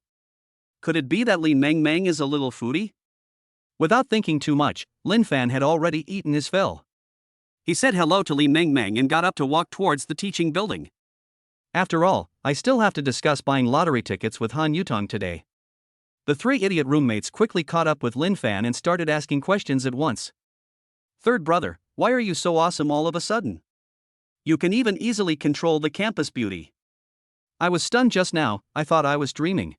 Could it be that Li Mengmeng is a little foodie? Without thinking too much, Lin Fan had already eaten his fill. He said hello to Li Mengmeng and got up to walk towards the teaching building. After all, I still have to discuss buying lottery tickets with Han Yutong today. The 3 idiot roommates quickly caught up with Lin Fan and started asking questions at once. Third brother, why are you so awesome all of a sudden? You can even easily control the campus beauty. I was stunned just now, I thought I was dreaming.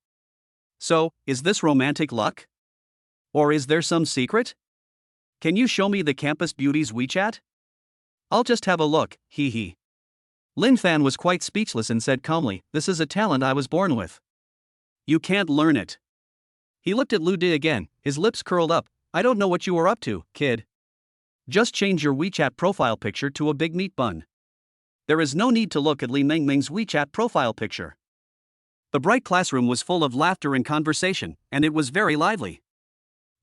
So, is this romantic luck? Or is there some secret? Can you show me the campus beauty's WeChat? I'll just have a look, hee. Lin Fan was quite speechless and said calmly, "This is a talent I was born with." You can't learn it. He looked at Lu Di again, his lips curled up, I don't know what you are up to, kid. Just change your WeChat profile picture to a big meat bun. There is no need to look at Li Mengming's WeChat profile picture. The bright classroom was full of laughter and conversation, and it was very lively.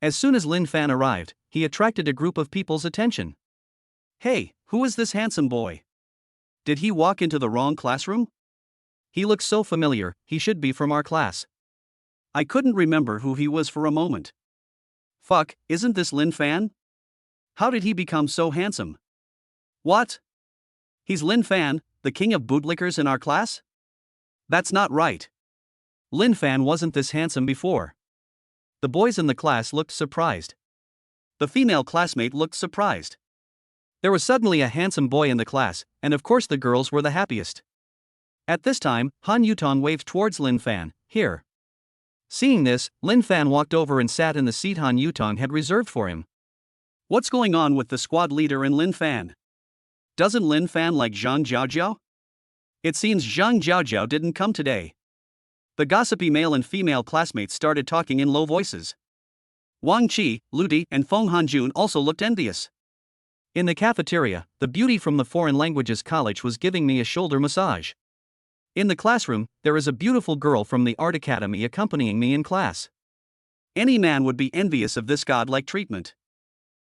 As soon as Lin Fan arrived, he attracted a group of people's attention. Hey, who is this handsome boy? Did he walk into the wrong classroom? He looks so familiar, he should be from our class. I couldn't remember who he was for a moment. Fuck, isn't this Lin Fan? How did he become so handsome? What? He's Lin Fan, the king of bootlickers in our class? That's not right. Lin Fan wasn't this handsome before. The boys in the class looked surprised. The female classmate looked surprised. There was suddenly a handsome boy in the class, and of course the girls were the happiest. At this time, Han Yutong waved towards Lin Fan. Here. Seeing this, Lin Fan walked over and sat in the seat Han Yutong had reserved for him. What's going on with the squad leader and Lin Fan? Doesn't Lin Fan like Zhang Jiaojiao? It seems Zhang Jiaojiao didn't come today. The gossipy male and female classmates started talking in low voices. Wang Qi, Lu Di, and Feng Hanjun also looked envious. In the cafeteria, the beauty from the Foreign Languages College was giving me a shoulder massage. In the classroom, there is a beautiful girl from the Art Academy accompanying me in class. Any man would be envious of this godlike treatment.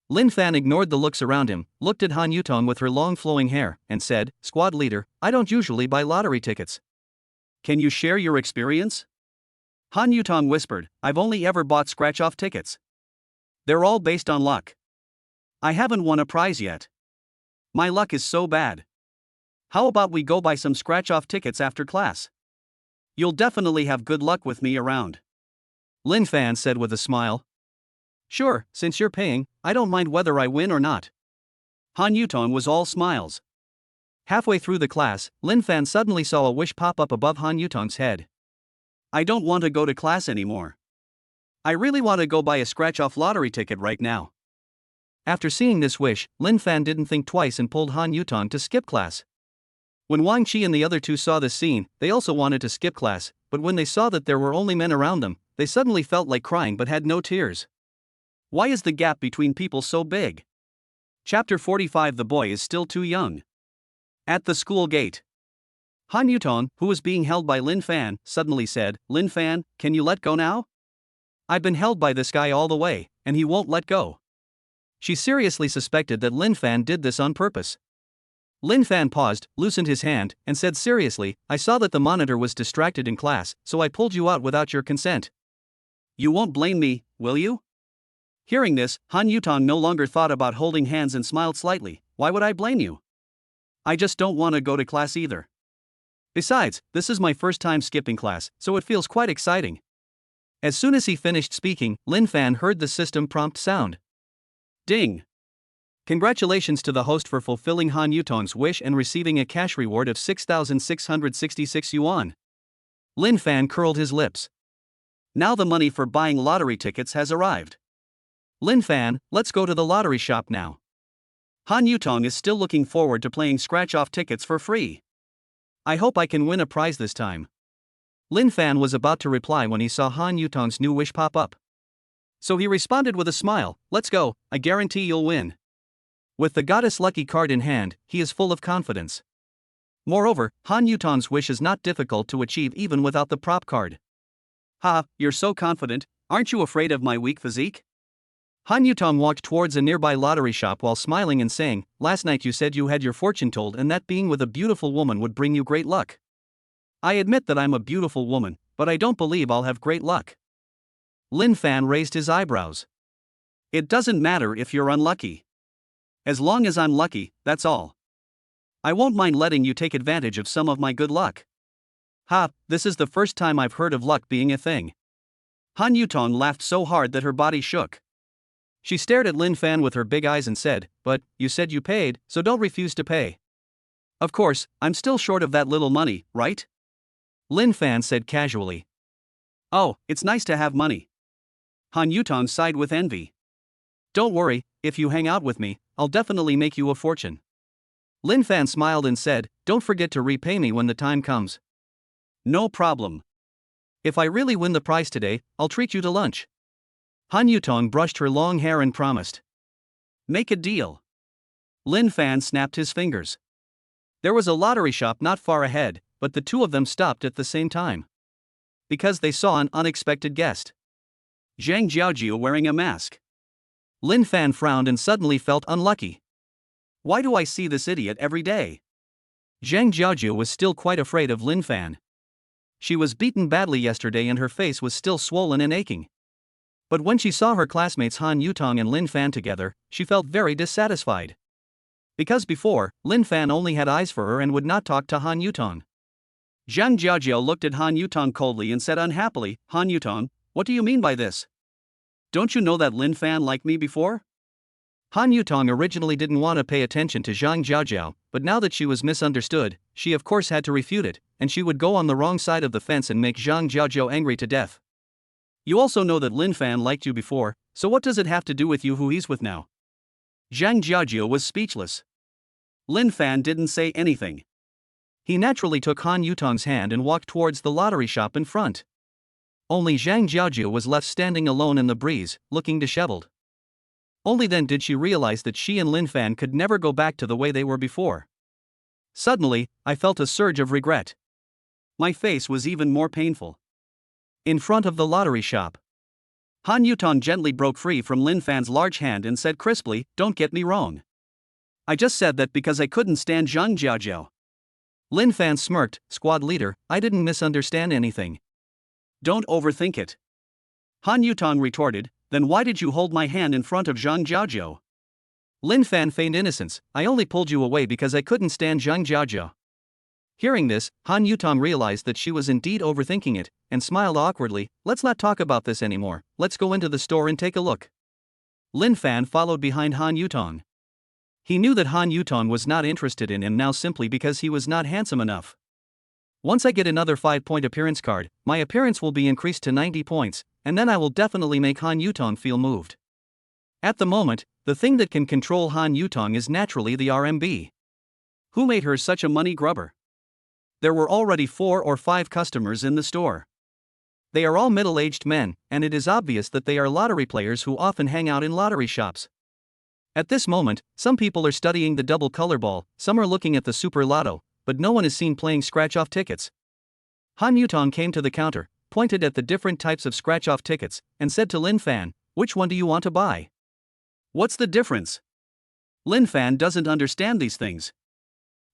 Lin Fan ignored the looks around him, looked at Han Yutong with her long flowing hair, and said, "Squad leader, I don't usually buy lottery tickets. Can you share your experience?" Han Yutong whispered, "I've only ever bought scratch-off tickets. They're all based on luck. I haven't won a prize yet. My luck is so bad. How about we go buy some scratch-off tickets after class? You'll definitely have good luck with me around." Lin Fan said with a smile. "Sure, since you're paying, I don't mind whether I win or not." Han Yutong was all smiles. Halfway through the class, Lin Fan suddenly saw a wish pop up above Han Yutong's head. "I don't want to go to class anymore. I really want to go buy a scratch-off lottery ticket right now." After seeing this wish, Lin Fan didn't think twice and pulled Han Yutong to skip class. When Wang Qi and the other two saw this scene, they also wanted to skip class, but when they saw that there were only men around them, they suddenly felt like crying but had no tears. Why is the gap between people so big? Chapter 45. The boy is still too young. At the school gate, Han Yutong, who was being held by Lin Fan, suddenly said, "Lin Fan, can you let go now? I've been held by this guy all the way, and he won't let go." She seriously suspected that Lin Fan did this on purpose. Lin Fan paused, loosened his hand, and said seriously, "I saw that the monitor was distracted in class, so I pulled you out without your consent." You won't blame me, will you? Hearing this, Han Yutong no longer thought about holding hands and smiled slightly. Why would I blame you? I just don't want to go to class either. Besides, this is my first time skipping class, so it feels quite exciting. As soon as he finished speaking, Lin Fan heard the system prompt sound. Ding! Congratulations to the host for fulfilling Han Yutong's wish and receiving a cash reward of 6,666 yuan. Lin Fan curled his lips. Now the money for buying lottery tickets has arrived. Lin Fan, let's go to the lottery shop now. Han Yutong is still looking forward to playing scratch-off tickets for free. I hope I can win a prize this time. Lin Fan was about to reply when he saw Han Yutong's new wish pop up. So he responded with a smile, "Let's go, I guarantee you'll win." With the Goddess Lucky card in hand, he is full of confidence. Moreover, Han Yutong's wish is not difficult to achieve even without the prop card. Ha, you're so confident, aren't you afraid of my weak physique? Han Yutong walked towards a nearby lottery shop while smiling and saying, "Last night you said you had your fortune told and that being with a beautiful woman would bring you great luck." I admit that I'm a beautiful woman, but I don't believe I'll have great luck. Lin Fan raised his eyebrows. It doesn't matter if you're unlucky. As long as I'm lucky, that's all. I won't mind letting you take advantage of some of my good luck. Ha, this is the first time I've heard of luck being a thing. Han Yutong laughed so hard that her body shook. She stared at Lin Fan with her big eyes and said, "But, you said you paid, so don't refuse to pay." Of course, I'm still short of that little money, right? Lin Fan said casually. Oh, it's nice to have money. Han Yutong sighed with envy. Don't worry, if you hang out with me, I'll definitely make you a fortune. Lin Fan smiled and said, "Don't forget to repay me when the time comes." No problem. If I really win the prize today, I'll treat you to lunch. Han Yutong brushed her long hair and promised. Make a deal. Lin Fan snapped his fingers. There was a lottery shop not far ahead, but the two of them stopped at the same time. Because they saw an unexpected guest. Zhang Jiaojiu wearing a mask. Lin Fan frowned and suddenly felt unlucky. Why do I see this idiot every day? Zhang Jiaojiu was still quite afraid of Lin Fan. She was beaten badly yesterday and her face was still swollen and aching. But when she saw her classmates Han Yutong and Lin Fan together, she felt very dissatisfied. Because before, Lin Fan only had eyes for her and would not talk to Han Yutong. Zhang Jiaojiu looked at Han Yutong coldly and said unhappily, Han Yutong, what do you mean by this? Don't you know that Lin Fan liked me before? Han Yutong originally didn't want to pay attention to Zhang Jiaojiu, but now that she was misunderstood, she of course had to refute it, and she would go on the wrong side of the fence and make Zhang Jiaojiu angry to death. You also know that Lin Fan liked you before, so what does it have to do with you who he's with now? Zhang Jiaojiu was speechless. Lin Fan didn't say anything. He naturally took Han Yutong's hand and walked towards the lottery shop in front. Only Zhang Jiaojiu was left standing alone in the breeze, looking disheveled. Only then did she realize that she and Lin Fan could never go back to the way they were before. Suddenly, I felt a surge of regret. My face was even more painful. In front of the lottery shop, Han Yutong gently broke free from Lin Fan's large hand and said crisply, don't get me wrong. I just said that because I couldn't stand Zhang Jiaojiu. Lin Fan smirked, squad leader, I didn't misunderstand anything. Don't overthink it. Han Yutong retorted, then why did you hold my hand in front of Zhang Jiaojiu? Lin Fan feigned innocence, I only pulled you away because I couldn't stand Zhang Jiaojiu. Hearing this, Han Yutong realized that she was indeed overthinking it, and smiled awkwardly, let's not talk about this anymore, let's go into the store and take a look. Lin Fan followed behind Han Yutong. He knew that Han Yutong was not interested in him now simply because he was not handsome enough. Once I get another 5-point appearance card, my appearance will be increased to 90 points, and then I will definitely make Han Yutong feel moved. At the moment, the thing that can control Han Yutong is naturally the RMB. Who made her such a money grubber? There were already 4 or 5 customers in the store. They are all middle-aged men, and it is obvious that they are lottery players who often hang out in lottery shops. At this moment, some people are studying the double color ball, some are looking at the super lotto, but no one is seen playing scratch-off tickets. Han Yutong came to the counter, pointed at the different types of scratch-off tickets, and said to Lin Fan, which one do you want to buy? What's the difference? Lin Fan doesn't understand these things.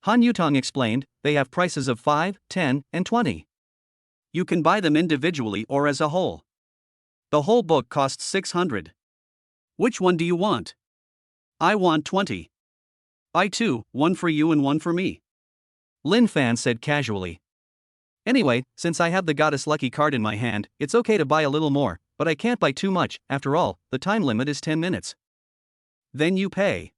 Han Yutong explained, they have prices of 5, 10, and 20. You can buy them individually or as a whole. The whole book costs 600. Which one do you want? I want 20. I too, one for you and one for me. Lin Fan said casually. Anyway, since I have the Goddess Lucky card in my hand, it's okay to buy a little more, but I can't buy too much, after all, the time limit is 10 minutes. Then you pay.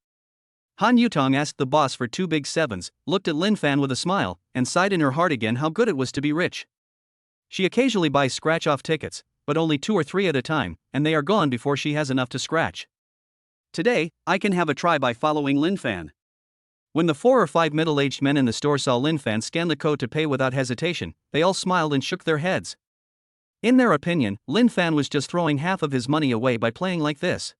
Han Yutong asked the boss for 2 big 7s, looked at Lin Fan with a smile, and sighed in her heart again how good it was to be rich. She occasionally buys scratch-off tickets, but only 2 or 3 at a time, and they are gone before she has enough to scratch. Today, I can have a try by following Lin Fan. When the 4 or 5 middle-aged men in the store saw Lin Fan scan the code to pay without hesitation, they all smiled and shook their heads. In their opinion, Lin Fan was just throwing half of his money away by playing like this.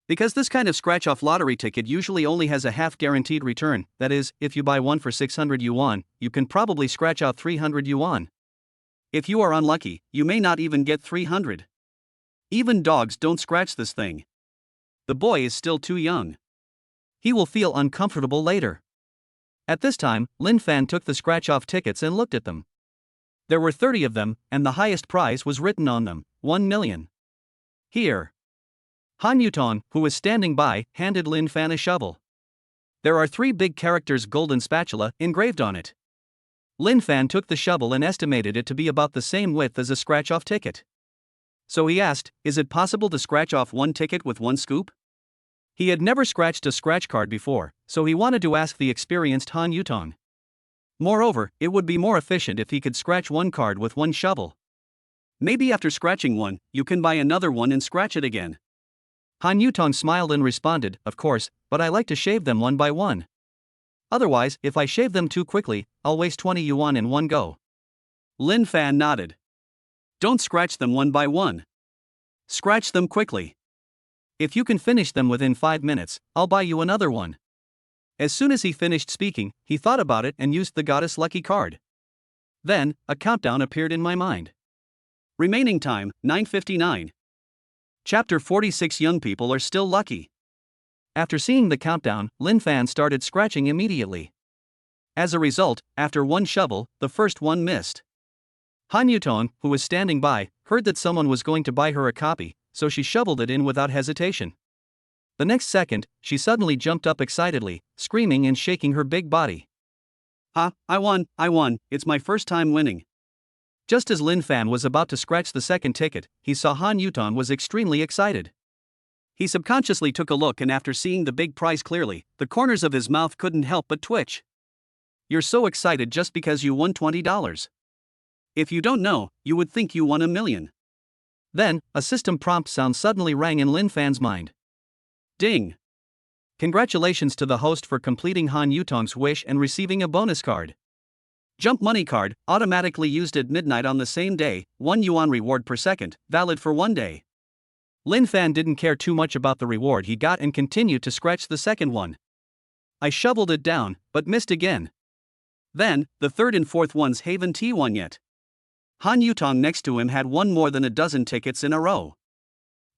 Because this kind of scratch-off lottery ticket usually only has a half-guaranteed return, that is, if you buy one for 600 yuan, you can probably scratch out 300 yuan. If you are unlucky, you may not even get 300. Even dogs don't scratch this thing. The boy is still too young. He will feel uncomfortable later. At this time, Lin Fan took the scratch-off tickets and looked at them. There were 30 of them, and the highest prize was written on them, 1 million. Here. Han Yutong, who was standing by, handed Lin Fan a shovel. There are 3 big characters golden spatula engraved on it. Lin Fan took the shovel and estimated it to be about the same width as a scratch-off ticket. So he asked, is it possible to scratch off 1 ticket with 1 scoop? He had never scratched a scratch card before, so he wanted to ask the experienced Han Yutong. Moreover, it would be more efficient if he could scratch 1 card with 1 shovel. Maybe after scratching one, you can buy another one and scratch it again. Han Yutong smiled and responded, of course, but I like to shave them one by one. Otherwise, if I shave them too quickly, I'll waste 20 yuan in one go. Lin Fan nodded. Don't scratch them one by one. Scratch them quickly. If you can finish them within 5 minutes, I'll buy you another one. As soon as he finished speaking, he thought about it and used the Goddess Lucky card. Then, a countdown appeared in my mind. Remaining time, 9:59. Chapter 46. Young people are still lucky. After seeing the countdown, Lin Fan started scratching immediately. As a result, after one shovel, the first one missed. Han Yutong, who was standing by, heard that someone was going to buy her a copy, so she shoveled it in without hesitation. The next second, she suddenly jumped up excitedly, screaming and shaking her big body. I won, it's my first time winning. Just as Lin Fan was about to scratch the second ticket, he saw Han Yutong was extremely excited. He subconsciously took a look, and after seeing the big prize clearly, the corners of his mouth couldn't help but twitch. You're so excited just because you won $20. If you don't know, you would think you won $1 million. Then, a system prompt sound suddenly rang in Lin Fan's mind. Ding! Congratulations to the host for completing Han Yutong's wish and receiving a bonus card. Jump money card, automatically used at midnight on the same day, 1 yuan reward per second, valid for 1 day. Lin Fan didn't care too much about the reward he got and continued to scratch the second one. I shoveled it down, but missed again. Then, the third and fourth ones haven't won yet. Han Yutong next to him had won more than a dozen tickets in a row.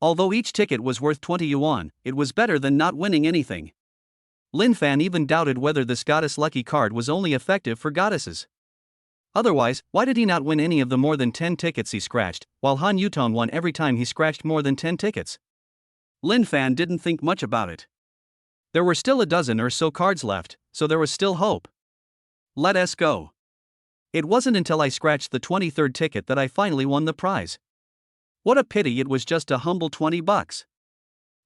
Although each ticket was worth 20 yuan, it was better than not winning anything. Lin Fan even doubted whether this Goddess Lucky card was only effective for goddesses. Otherwise, why did he not win any of the more than 10 tickets he scratched, while Han Yutong won every time he scratched more than 10 tickets? Lin Fan didn't think much about it. There were still a dozen or so cards left, so there was still hope. Let us go. It wasn't until I scratched the 23rd ticket that I finally won the prize. What a pity it was just a humble $20.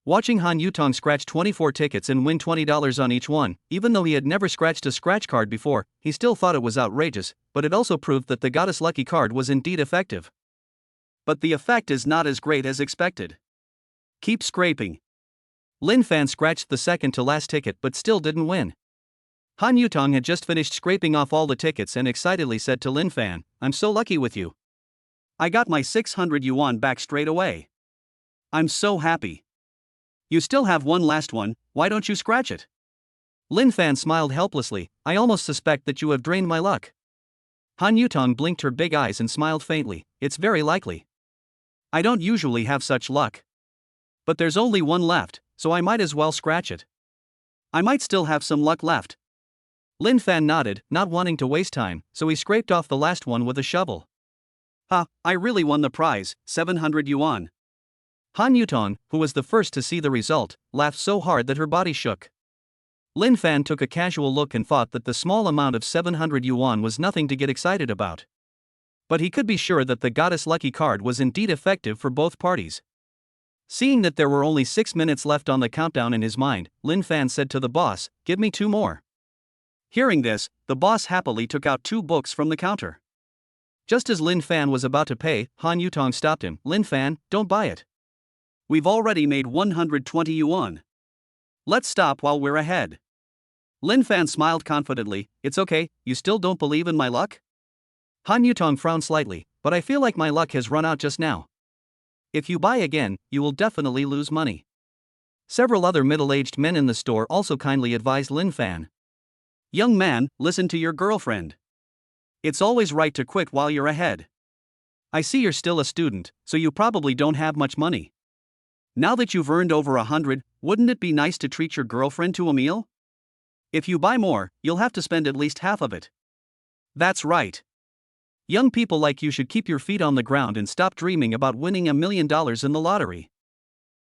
Watching Han Yutong scratch 24 tickets and win $20 on each one, even though he had never scratched a scratch card before, he still thought it was outrageous, but it also proved that the Goddess Lucky card was indeed effective. But the effect is not as great as expected. Keep scraping. Lin Fan scratched the second to last ticket but still didn't win. Han Yutong had just finished scraping off all the tickets and excitedly said to Lin Fan, "I'm so lucky with you. I got my 600 yuan back straight away. I'm so happy." You still have one last one, why don't you scratch it? Lin Fan smiled helplessly. "I almost suspect that you have drained my luck." Han Yutong blinked her big eyes and smiled faintly. "It's very likely. I don't usually have such luck. But there's only one left, so I might as well scratch it. I might still have some luck left." Lin Fan nodded, not wanting to waste time, so he scraped off the last one with a shovel. I really won the prize, 700 yuan. Han Yutong, who was the first to see the result, laughed so hard that her body shook. Lin Fan took a casual look and thought that the small amount of 700 yuan was nothing to get excited about. But he could be sure that the Goddess Lucky card was indeed effective for both parties. Seeing that there were only 6 minutes left on the countdown in his mind, Lin Fan said to the boss, "Give me 2 more. Hearing this, the boss happily took out 2 books from the counter. Just as Lin Fan was about to pay, Han Yutong stopped him. "Lin Fan, don't buy it. We've already made 120 yuan. Let's stop while we're ahead." Lin Fan smiled confidently. "It's okay, you still don't believe in my luck?" Han Yutong frowned slightly, "But I feel like my luck has run out just now. If you buy again, you will definitely lose money." Several other middle-aged men in the store also kindly advised Lin Fan. "Young man, listen to your girlfriend. It's always right to quit while you're ahead. I see you're still a student, so you probably don't have much money. Now that you've earned over 100, wouldn't it be nice to treat your girlfriend to a meal? If you buy more, you'll have to spend at least half of it. That's right. Young people like you should keep your feet on the ground and stop dreaming about winning $1 million in the lottery."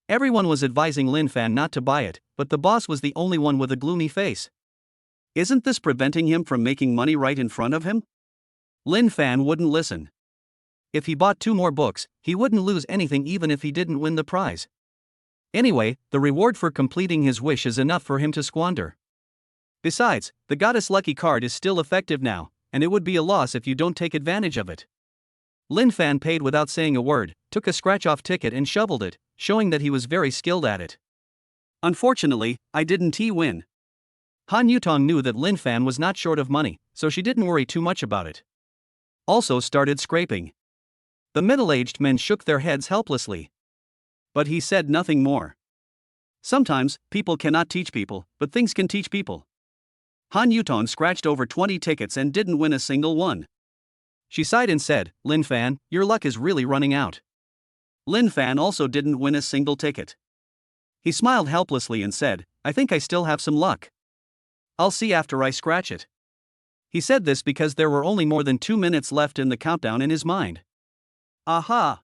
Everyone was advising Lin Fan not to buy it, but the boss was the only one with a gloomy face. Isn't this preventing him from making money right in front of him? Lin Fan wouldn't listen. If he bought 2 more books, he wouldn't lose anything even if he didn't win the prize. Anyway, the reward for completing his wish is enough for him to squander. Besides, the Goddess Lucky card is still effective now, and it would be a loss if you don't take advantage of it. Lin Fan paid without saying a word, took a scratch-off ticket and shoveled it, showing that he was very skilled at it. "Unfortunately, I didn't win." Han Yutong knew that Lin Fan was not short of money, so she didn't worry too much about it. Also started scraping. The middle-aged men shook their heads helplessly. But he said nothing more. Sometimes, people cannot teach people, but things can teach people. Han Yutong scratched over 20 tickets and didn't win a single one. She sighed and said, Lin Fan, your luck is really running out. Lin Fan also didn't win a single ticket. He smiled helplessly and said, I think I still have some luck. I'll see after I scratch it. He said this because there were only more than 2 minutes left in the countdown in his mind. Aha!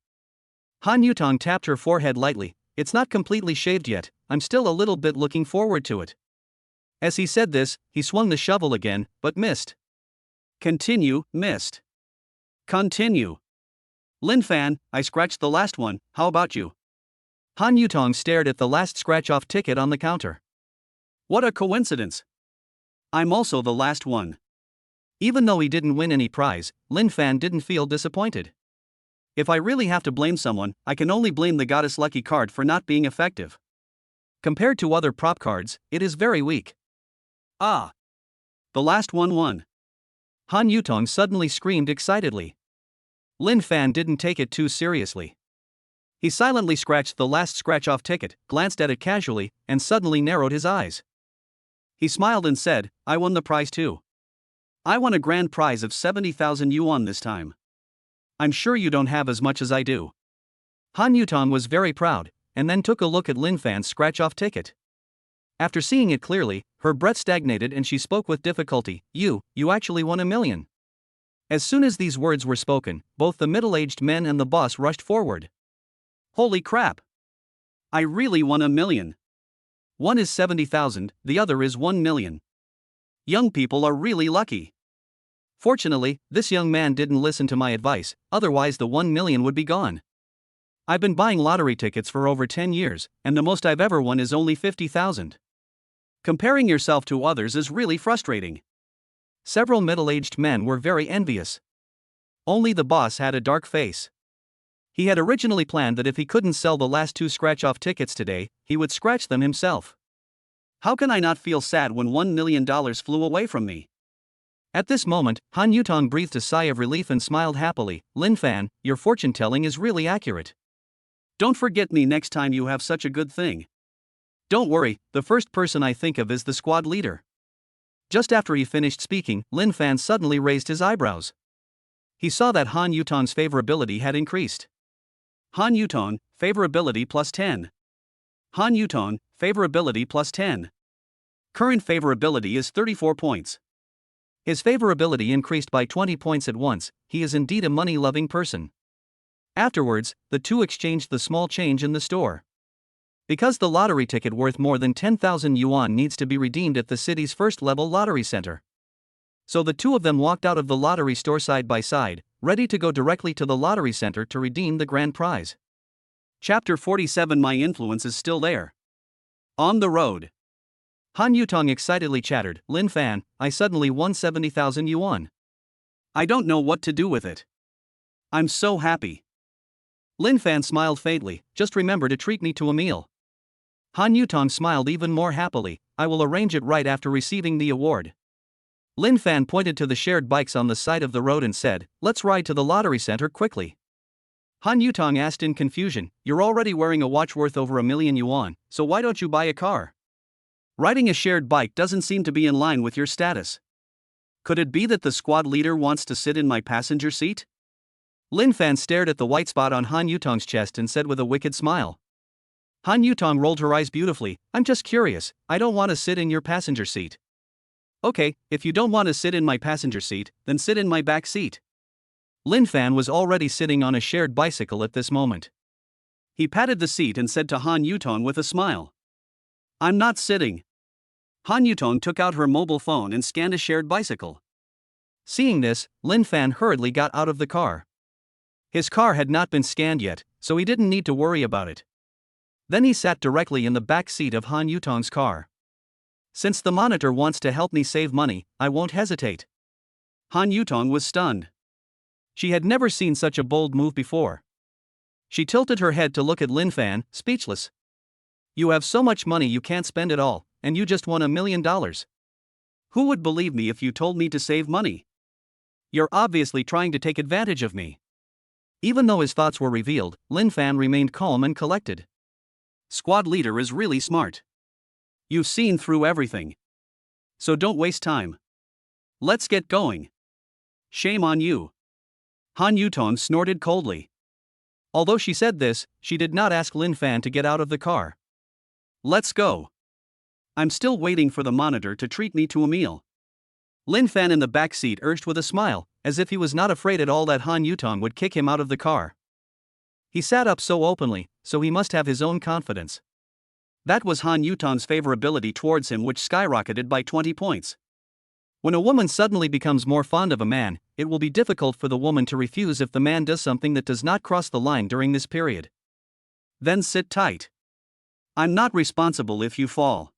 Han Yutong tapped her forehead lightly. It's not completely shaved yet, I'm still a little bit looking forward to it. As he said this, he swung the shovel again, but missed. Continue, missed. Continue. Lin Fan, I scratched the last one, how about you? Han Yutong stared at the last scratch-off ticket on the counter. What a coincidence. I'm also the last one. Even though he didn't win any prize, Lin Fan didn't feel disappointed. If I really have to blame someone, I can only blame the Goddess Lucky card for not being effective. Compared to other prop cards, it is very weak. Ah! The last one won. Han Yutong suddenly screamed excitedly. Lin Fan didn't take it too seriously. He silently scratched the last scratch-off ticket, glanced at it casually, and suddenly narrowed his eyes. He smiled and said, I won the prize too. I won a grand prize of 70,000 yuan this time. I'm sure you don't have as much as I do. Han Yutong was very proud, and then took a look at Lin Fan's scratch-off ticket. After seeing it clearly, her breath stagnated and she spoke with difficulty, You actually won 1 million. As soon as these words were spoken, both the middle-aged men and the boss rushed forward. Holy crap! I really won 1 million. One is 70,000, the other is 1 million. Young people are really lucky. Fortunately, this young man didn't listen to my advice, otherwise the 1 million would be gone. I've been buying lottery tickets for over 10 years, and the most I've ever won is only 50,000. Comparing yourself to others is really frustrating. Several middle-aged men were very envious. Only the boss had a dark face. He had originally planned that if he couldn't sell the last 2 scratch-off tickets today, he would scratch them himself. How can I not feel sad when $1 million flew away from me? At this moment, Han Yutong breathed a sigh of relief and smiled happily. Lin Fan, your fortune-telling is really accurate. Don't forget me next time you have such a good thing. Don't worry, the first person I think of is the squad leader. Just after he finished speaking, Lin Fan suddenly raised his eyebrows. He saw that Han Yutong's favorability had increased. Han Yutong, favorability plus 10. Han Yutong, favorability plus 10. Current favorability is 34 points. His favorability increased by 20 points at once. He is indeed a money-loving person. Afterwards, the two exchanged the small change in the store. Because the lottery ticket worth more than 10,000 yuan needs to be redeemed at the city's first-level lottery center. So the two of them walked out of the lottery store side by side, ready to go directly to the lottery center to redeem the grand prize. Chapter 47. My influence is still there. On the road. Han Yutong excitedly chattered, Lin Fan, I suddenly won 70,000 yuan. I don't know what to do with it. I'm so happy. Lin Fan smiled faintly, just remember to treat me to a meal. Han Yutong smiled even more happily, I will arrange it right after receiving the award. Lin Fan pointed to the shared bikes on the side of the road and said, let's ride to the lottery center quickly. Han Yutong asked in confusion, you're already wearing a watch worth over 1 million yuan, so why don't you buy a car? Riding a shared bike doesn't seem to be in line with your status. Could it be that the squad leader wants to sit in my passenger seat? Lin Fan stared at the white spot on Han Yutong's chest and said with a wicked smile. Han Yutong rolled her eyes beautifully, I'm just curious, I don't want to sit in your passenger seat. Okay, if you don't want to sit in my passenger seat, then sit in my back seat. Lin Fan was already sitting on a shared bicycle at this moment. He patted the seat and said to Han Yutong with a smile, I'm not sitting. Han Yutong took out her mobile phone and scanned a shared bicycle. Seeing this, Lin Fan hurriedly got out of the car. His car had not been scanned yet, so he didn't need to worry about it. Then he sat directly in the back seat of Han Yutong's car. Since the monitor wants to help me save money, I won't hesitate. Han Yutong was stunned. She had never seen such a bold move before. She tilted her head to look at Lin Fan, speechless. You have so much money you can't spend it all, and you just won $1 million. Who would believe me if you told me to save money? You're obviously trying to take advantage of me. Even though his thoughts were revealed, Lin Fan remained calm and collected. Squad leader is really smart. You've seen through everything. So don't waste time. Let's get going. Shame on you. Han Yutong snorted coldly. Although she said this, she did not ask Lin Fan to get out of the car. Let's go. I'm still waiting for the monitor to treat me to a meal. Lin Fan in the back seat urged with a smile, as if he was not afraid at all that Han Yutong would kick him out of the car. He sat up so openly, so he must have his own confidence. That was Han Yutong's favorability towards him, which skyrocketed by 20 points. When a woman suddenly becomes more fond of a man, it will be difficult for the woman to refuse if the man does something that does not cross the line during this period. Then sit tight. I'm not responsible if you fall.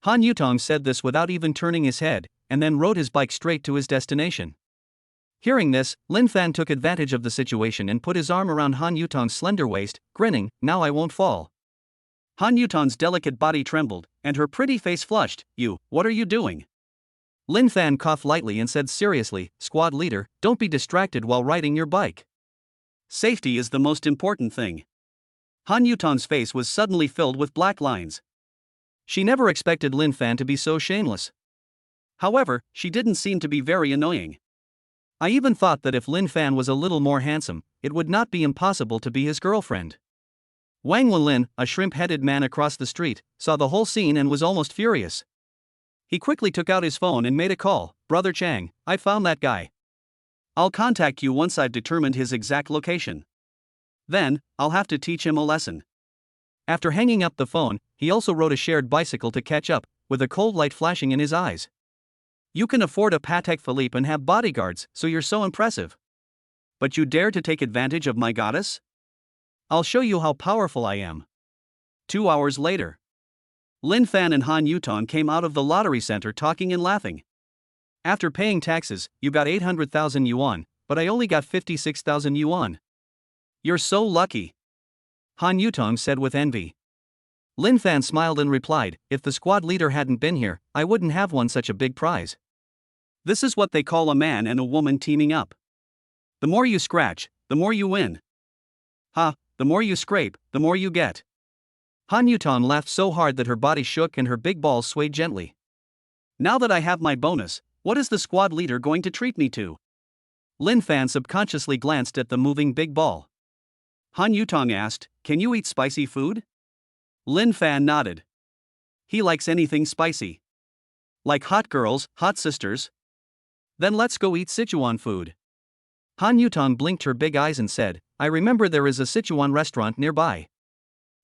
Han Yutong said this without even turning his head, and then rode his bike straight to his destination. Hearing this, Lin Fan took advantage of the situation and put his arm around Han Yutong's slender waist, grinning, "Now I won't fall." Han Yutong's delicate body trembled, and her pretty face flushed. What are you doing? Lin Fan coughed lightly and said seriously, "Squad leader, don't be distracted while riding your bike. Safety is the most important thing." Han Yutong's face was suddenly filled with black lines. She never expected Lin Fan to be so shameless. However, she didn't seem to be very annoying. I even thought that if Lin Fan was a little more handsome, it would not be impossible to be his girlfriend. Wang Wenlin, a shrimp-headed man across the street, saw the whole scene and was almost furious. He quickly took out his phone and made a call. "Brother Chang, I found that guy. I'll contact you once I've determined his exact location. Then, I'll have to teach him a lesson." After hanging up the phone, he also rode a shared bicycle to catch up, with a cold light flashing in his eyes. "You can afford a Patek Philippe and have bodyguards, so you're so impressive. But you dare to take advantage of my goddess? I'll show you how powerful I am." 2 hours later, Lin Fan and Han Yutong came out of the lottery center talking and laughing. "After paying taxes, you got 800,000 yuan, but I only got 56,000 yuan. You're so lucky," Han Yutong said with envy. Lin Fan smiled and replied, "If the squad leader hadn't been here, I wouldn't have won such a big prize." This is what they call a man and a woman teaming up. The more you scratch, the more you win. The more you scrape, the more you get. Han Yutong laughed so hard that her body shook and her big balls swayed gently. Now that I have my bonus, what is the squad leader going to treat me to? Lin Fan subconsciously glanced at the moving big ball. Han Yutong asked, "Can you eat spicy food?" Lin Fan nodded. He likes anything spicy. Like hot girls, hot sisters? Then let's go eat Sichuan food. Han Yutong blinked her big eyes and said, "I remember there is a Sichuan restaurant nearby."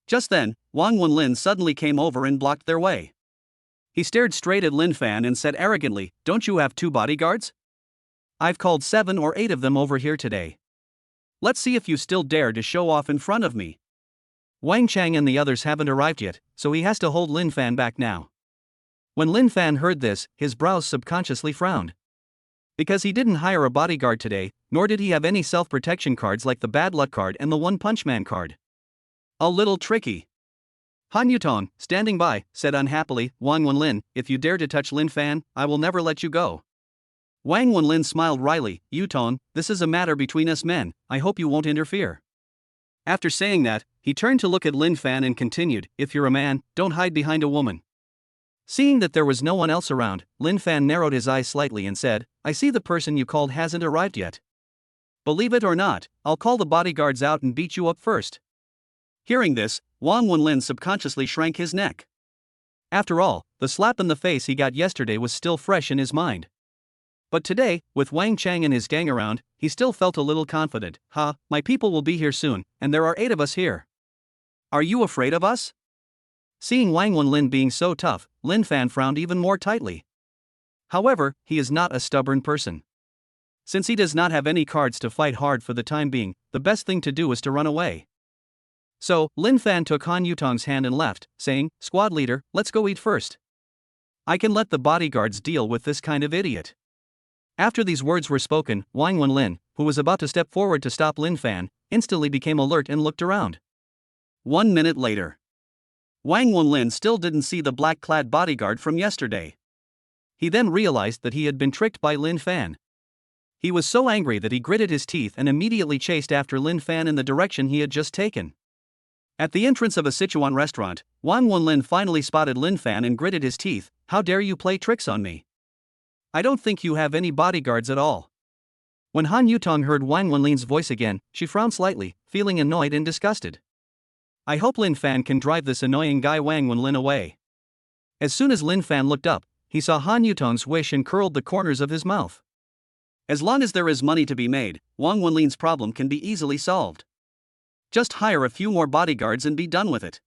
Just then, Wang Wenlin suddenly came over and blocked their way. He stared straight at Lin Fan and said arrogantly, "Don't you have 2 bodyguards? I've called 7 or 8 of them over here today. Let's see if you still dare to show off in front of me." Wang Chang and the others haven't arrived yet, so he has to hold Lin Fan back now. When Lin Fan heard this, his brows subconsciously frowned. Because he didn't hire a bodyguard today, nor did he have any self-protection cards like the bad luck card and the One Punch Man card. A little tricky. Han Yutong, standing by, said unhappily, "Wang Wenlin, if you dare to touch Lin Fan, I will never let you go." Wang Wenlin smiled wryly. "Yutong, this is a matter between us men, I hope you won't interfere." After saying that, he turned to look at Lin Fan and continued, "If you're a man, don't hide behind a woman." Seeing that there was no one else around, Lin Fan narrowed his eyes slightly and said, "I see the person you called hasn't arrived yet. Believe it or not, I'll call the bodyguards out and beat you up first." Hearing this, Wang Wenlin subconsciously shrank his neck. After all, the slap in the face he got yesterday was still fresh in his mind. But today, with Wang Chang and his gang around, he still felt a little confident. My people will be here soon, and there are 8 of us here. Are you afraid of us?" Seeing Wang Wenlin being so tough, Lin Fan frowned even more tightly. However, he is not a stubborn person. Since he does not have any cards to fight hard for the time being, the best thing to do is to run away. So, Lin Fan took Han Yutong's hand and left, saying, "Squad leader, let's go eat first. I can let the bodyguards deal with this kind of idiot." After these words were spoken, Wang Wenlin, who was about to step forward to stop Lin Fan, instantly became alert and looked around. 1 minute later, Wang Wenlin still didn't see the black-clad bodyguard from yesterday. He then realized that he had been tricked by Lin Fan. He was so angry that he gritted his teeth and immediately chased after Lin Fan in the direction he had just taken. At the entrance of a Sichuan restaurant, Wang Wenlin finally spotted Lin Fan and gritted his teeth. How dare you play tricks on me? I don't think you have any bodyguards at all. When Han Yutong heard Wang Wenlin's voice again, she frowned slightly, feeling annoyed and disgusted. I hope Lin Fan can drive this annoying guy Wang Wenlin away. As soon as Lin Fan looked up, he saw Han Yutong's wish and curled the corners of his mouth. As long as there is money to be made, Wang Wenlin's problem can be easily solved. Just hire a few more bodyguards and be done with it.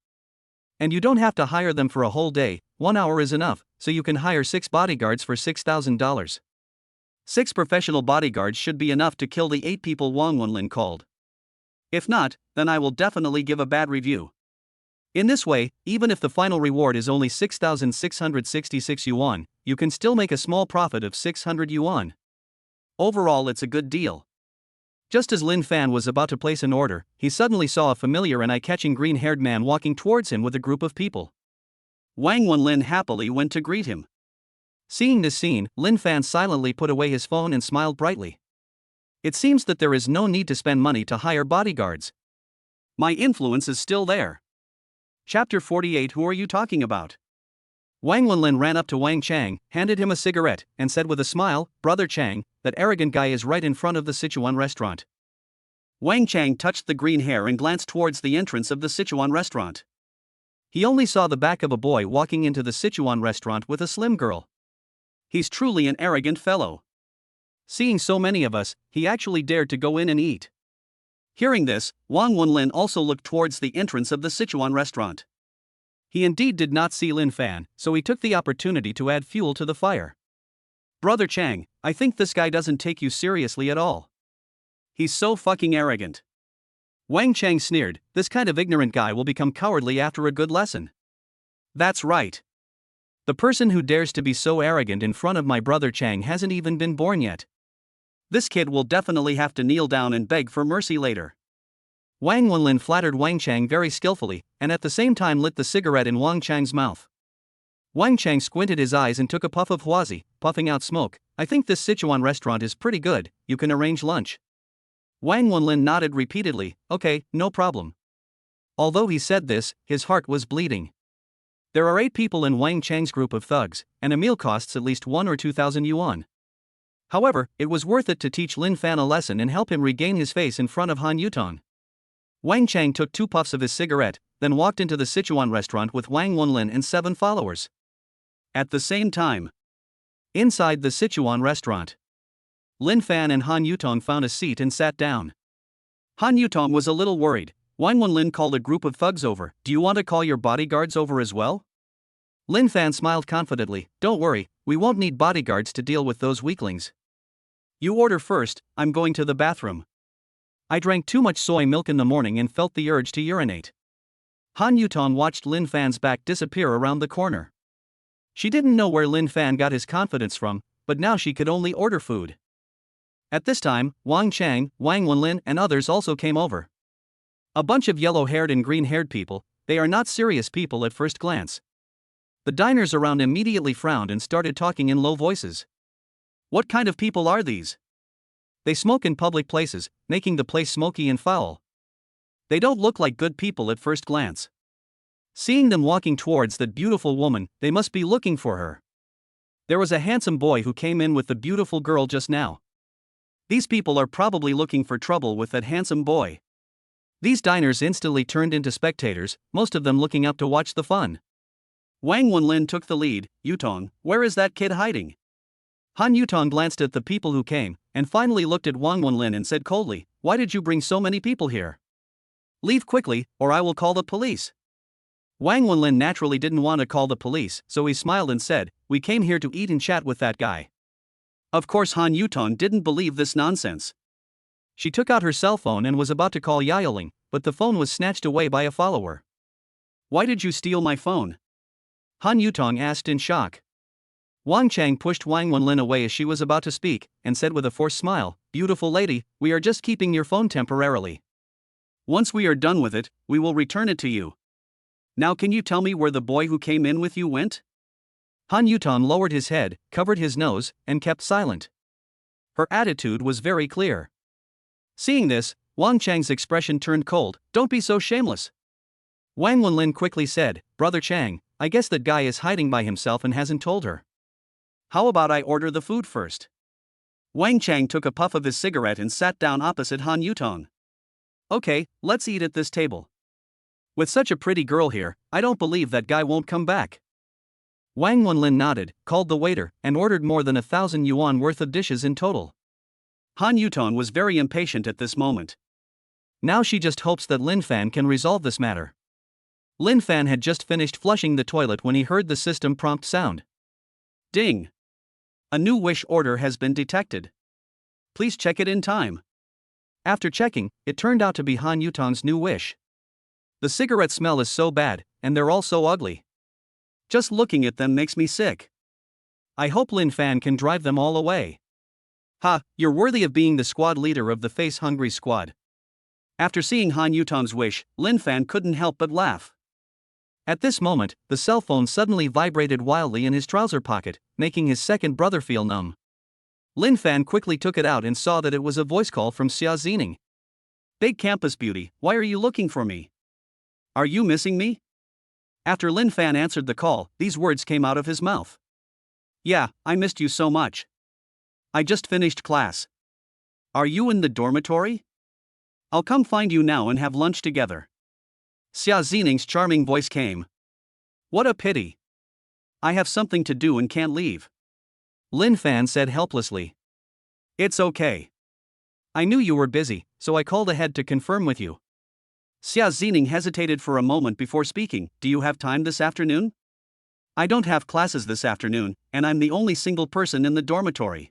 And you don't have to hire them for a whole day, 1 hour is enough, so you can hire 6 bodyguards for $6,000. 6 professional bodyguards should be enough to kill the 8 people Wang Wenlin called. If not, then I will definitely give a bad review. In this way, even if the final reward is only 6,666 yuan, you can still make a small profit of 600 yuan. Overall, it's a good deal. Just as Lin Fan was about to place an order, he suddenly saw a familiar and eye-catching green-haired man walking towards him with a group of people. Wang Wenlin happily went to greet him. Seeing this scene, Lin Fan silently put away his phone and smiled brightly. It seems that there is no need to spend money to hire bodyguards. My influence is still there. Chapter 48. Who are you talking about? Wang Wenlin ran up to Wang Chang, handed him a cigarette, and said with a smile, Brother Chang, that arrogant guy is right in front of the Sichuan restaurant. Wang Chang touched the green hair and glanced towards the entrance of the Sichuan restaurant. He only saw the back of a boy walking into the Sichuan restaurant with a slim girl. He's truly an arrogant fellow. Seeing so many of us, he actually dared to go in and eat. Hearing this, Wang Wenlin also looked towards the entrance of the Sichuan restaurant. He indeed did not see Lin Fan, so he took the opportunity to add fuel to the fire. Brother Chang, I think this guy doesn't take you seriously at all. He's so fucking arrogant. Wang Chang sneered, this kind of ignorant guy will become cowardly after a good lesson. That's right. The person who dares to be so arrogant in front of my brother Chang hasn't even been born yet. This kid will definitely have to kneel down and beg for mercy later. Wang Wenlin flattered Wang Chang very skillfully, and at the same time lit the cigarette in Wang Chang's mouth. Wang Chang squinted his eyes and took a puff of huazi, puffing out smoke. I think this Sichuan restaurant is pretty good, you can arrange lunch. Wang Wenlin nodded repeatedly, okay, no problem. Although he said this, his heart was bleeding. There are 8 people in Wang Chang's group of thugs, and a meal costs at least 1 or 2,000 yuan. However, it was worth it to teach Lin Fan a lesson and help him regain his face in front of Han Yutong. Wang Chang took 2 puffs of his cigarette, then walked into the Sichuan restaurant with Wang Wenlin and 7 followers. At the same time, inside the Sichuan restaurant, Lin Fan and Han Yutong found a seat and sat down. Han Yutong was a little worried. Wang Wenlin called a group of thugs over. Do you want to call your bodyguards over as well? Lin Fan smiled confidently. Don't worry, we won't need bodyguards to deal with those weaklings. You order first, I'm going to the bathroom. I drank too much soy milk in the morning and felt the urge to urinate. Han Yutong watched Lin Fan's back disappear around the corner. She didn't know where Lin Fan got his confidence from, but now she could only order food. At this time, Wang Chang, Wang Wenlin, and others also came over. A bunch of yellow-haired and green-haired people, they are not serious people at first glance. The diners around immediately frowned and started talking in low voices. What kind of people are these? They smoke in public places, making the place smoky and foul. They don't look like good people at first glance. Seeing them walking towards that beautiful woman, they must be looking for her. There was a handsome boy who came in with the beautiful girl just now. These people are probably looking for trouble with that handsome boy. These diners instantly turned into spectators, most of them looking up to watch the fun. Wang Wenlin took the lead. Yutong, where is that kid hiding? Han Yutong glanced at the people who came, and finally looked at Wang Wenlin and said coldly, why did you bring so many people here? Leave quickly, or I will call the police. Wang Wenlin naturally didn't want to call the police, so he smiled and said, we came here to eat and chat with that guy. Of course Han Yutong didn't believe this nonsense. She took out her cell phone and was about to call Yaoling, but the phone was snatched away by a follower. Why did you steal my phone? Han Yutong asked in shock. Wang Chang pushed Wang Wenlin away as she was about to speak, and said with a forced smile, beautiful lady, we are just keeping your phone temporarily. Once we are done with it, we will return it to you. Now can you tell me where the boy who came in with you went? Han Yutong lowered his head, covered his nose, and kept silent. Her attitude was very clear. Seeing this, Wang Chang's expression turned cold. Don't be so shameless. Wang Wenlin quickly said, "Brother Chang, I guess that guy is hiding by himself and hasn't told her. How about I order the food first?" Wang Chang took a puff of his cigarette and sat down opposite Han Yutong. "Okay, let's eat at this table. With such a pretty girl here, I don't believe that guy won't come back." Wang Wenlin nodded, called the waiter, and ordered more than 1,000 yuan worth of dishes in total. Han Yutong was very impatient at this moment. Now she just hopes that Lin Fan can resolve this matter. Lin Fan had just finished flushing the toilet when he heard the system prompt sound. Ding! A new wish order has been detected. Please check it in time. After checking, it turned out to be Han Yutong's new wish. The cigarette smell is so bad, and they're all so ugly. Just looking at them makes me sick. I hope Lin Fan can drive them all away. Ha, you're worthy of being the squad leader of the face-hungry squad. After seeing Han Yutong's wish, Lin Fan couldn't help but laugh. At this moment, the cell phone suddenly vibrated wildly in his trouser pocket, making his second brother feel numb. Lin Fan quickly took it out and saw that it was a voice call from Xia Zining. "Big campus beauty, why are you looking for me? Are you missing me?" After Lin Fan answered the call, these words came out of his mouth. "Yeah, I missed you so much. I just finished class. Are you in the dormitory? I'll come find you now and have lunch together." Xia Zining's charming voice came. "What a pity. I have something to do and can't leave." Lin Fan said helplessly. "It's okay. I knew you were busy, so I called ahead to confirm with you." Xia Zining hesitated for a moment before speaking. "Do you have time this afternoon?" "I don't have classes this afternoon, and I'm the only single person in the dormitory.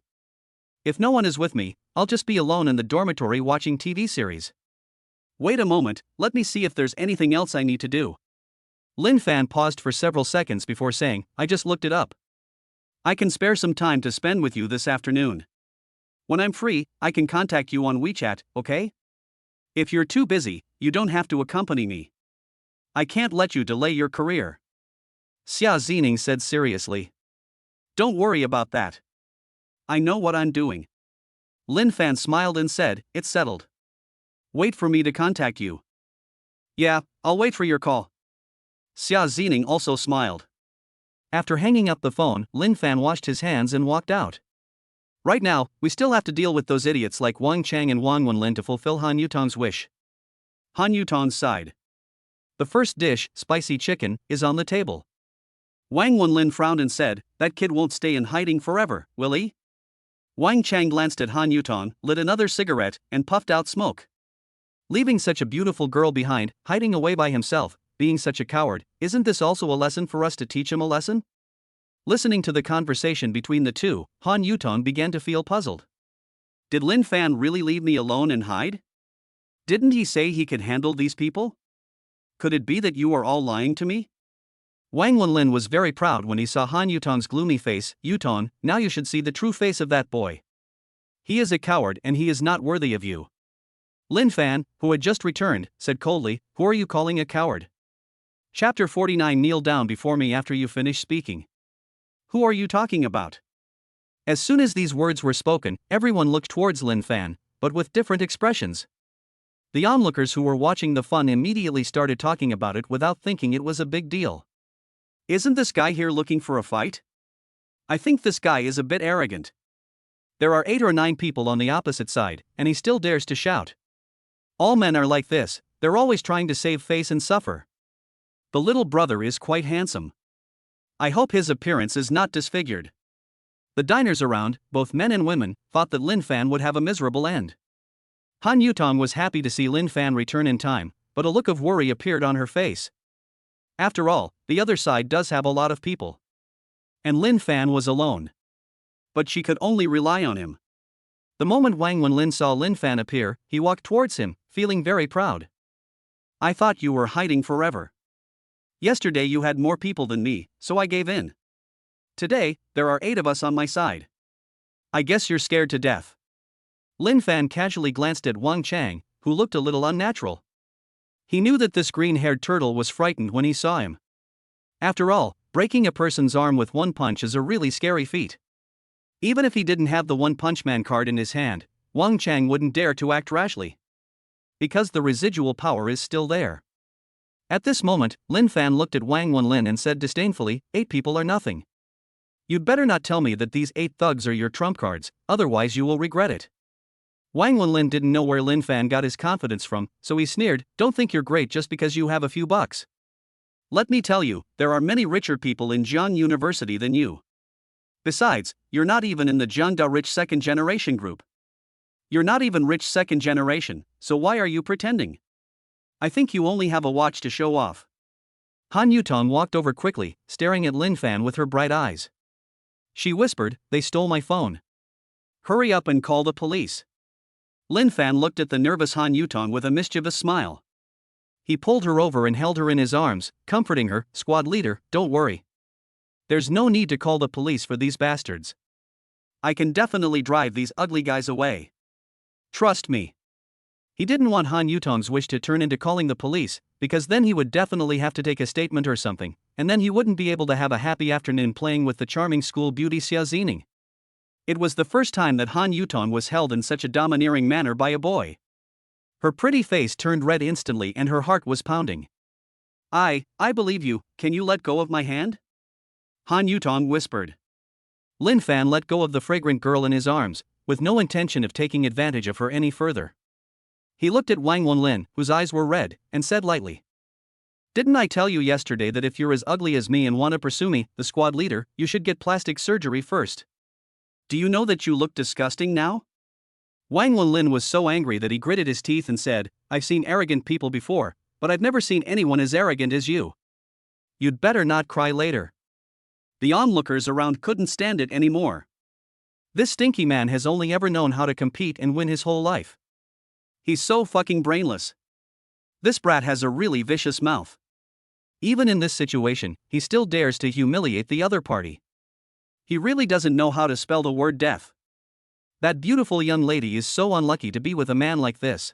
If no one is with me, I'll just be alone in the dormitory watching TV series." "Wait a moment, let me see if there's anything else I need to do." Lin Fan paused for several seconds before saying, "I just looked it up. I can spare some time to spend with you this afternoon. When I'm free, I can contact you on WeChat, okay? If you're too busy, you don't have to accompany me. I can't let you delay your career." Xia Zining said seriously. "Don't worry about that. I know what I'm doing." Lin Fan smiled and said, "It's settled. Wait for me to contact you." "Yeah, I'll wait for your call." Xia Zining also smiled. After hanging up the phone, Lin Fan washed his hands and walked out. "Right now, we still have to deal with those idiots like Wang Chang and Wang Wenlin to fulfill Han Yutong's wish." Han Yutong sighed. "The first dish, spicy chicken, is on the table." Wang Wenlin frowned and said, "That kid won't stay in hiding forever, will he?" Wang Chang glanced at Han Yutong, lit another cigarette, and puffed out smoke. Leaving such a beautiful girl behind, hiding away by himself, being such a coward, isn't this also a lesson for us to teach him a lesson? Listening to the conversation between the two, Han Yutong began to feel puzzled. Did Lin Fan really leave me alone and hide? Didn't he say he could handle these people? Could it be that you are all lying to me? Wang Wenlin was very proud when he saw Han Yutong's gloomy face. "Yutong, now you should see the true face of that boy. He is a coward and he is not worthy of you." Lin Fan, who had just returned, said coldly, "Who are you calling a coward?" Chapter 49. Kneel down before me after you finish speaking. Who are you talking about? As soon as these words were spoken, everyone looked towards Lin Fan, but with different expressions. The onlookers who were watching the fun immediately started talking about it without thinking it was a big deal. "Isn't this guy here looking for a fight? I think this guy is a bit arrogant. There are 8 or 9 people on the opposite side, and he still dares to shout. All men are like this, they're always trying to save face and suffer. The little brother is quite handsome. I hope his appearance is not disfigured." The diners around, both men and women, thought that Lin Fan would have a miserable end. Han Yutong was happy to see Lin Fan return in time, but a look of worry appeared on her face. After all, the other side does have a lot of people. And Lin Fan was alone. But she could only rely on him. The moment Wang Wenlin saw Lin Fan appear, he walked towards him, feeling very proud. "I thought you were hiding forever. Yesterday you had more people than me, so I gave in. Today, there are 8 of us on my side. I guess you're scared to death." Lin Fan casually glanced at Wang Chang, who looked a little unnatural. He knew that this green-haired turtle was frightened when he saw him. After all, breaking a person's arm with one punch is a really scary feat. Even if he didn't have the One Punch Man card in his hand, Wang Chang wouldn't dare to act rashly. Because the residual power is still there. At this moment, Lin Fan looked at Wang Wenlin and said disdainfully, 8 people are nothing. You'd better not tell me that these 8 thugs are your trump cards, otherwise you will regret it. Wang Wenlin didn't know where Lin Fan got his confidence from, so he sneered, don't think you're great just because you have a few bucks. Let me tell you, there are many richer people in Jiang University than you. Besides, you're not even in the Jiangda rich second generation group. You're not even rich second generation, so why are you pretending? I think you only have a watch to show off. Han Yutong walked over quickly, staring at Lin Fan with her bright eyes. She whispered, they stole my phone. Hurry up and call the police. Lin Fan looked at the nervous Han Yutong with a mischievous smile. He pulled her over and held her in his arms, comforting her, squad leader, don't worry. There's no need to call the police for these bastards. I can definitely drive these ugly guys away. Trust me. He didn't want Han Yutong's wish to turn into calling the police, because then he would definitely have to take a statement or something, and then he wouldn't be able to have a happy afternoon playing with the charming school beauty Xia Zining. It was the first time that Han Yutong was held in such a domineering manner by a boy. Her pretty face turned red instantly and her heart was pounding. I believe you, can you let go of my hand? Han Yutong whispered. Lin Fan let go of the fragrant girl in his arms, with no intention of taking advantage of her any further. He looked at Wang Wenlin, whose eyes were red, and said lightly, didn't I tell you yesterday that if you're as ugly as me and want to pursue me, the squad leader, you should get plastic surgery first? Do you know that you look disgusting now? Wang Wenlin was so angry that he gritted his teeth and said, I've seen arrogant people before, but I've never seen anyone as arrogant as you. You'd better not cry later. The onlookers around couldn't stand it anymore. This stinky man has only ever known how to compete and win his whole life. He's so fucking brainless. This brat has a really vicious mouth. Even in this situation, he still dares to humiliate the other party. He really doesn't know how to spell the word death. That beautiful young lady is so unlucky to be with a man like this.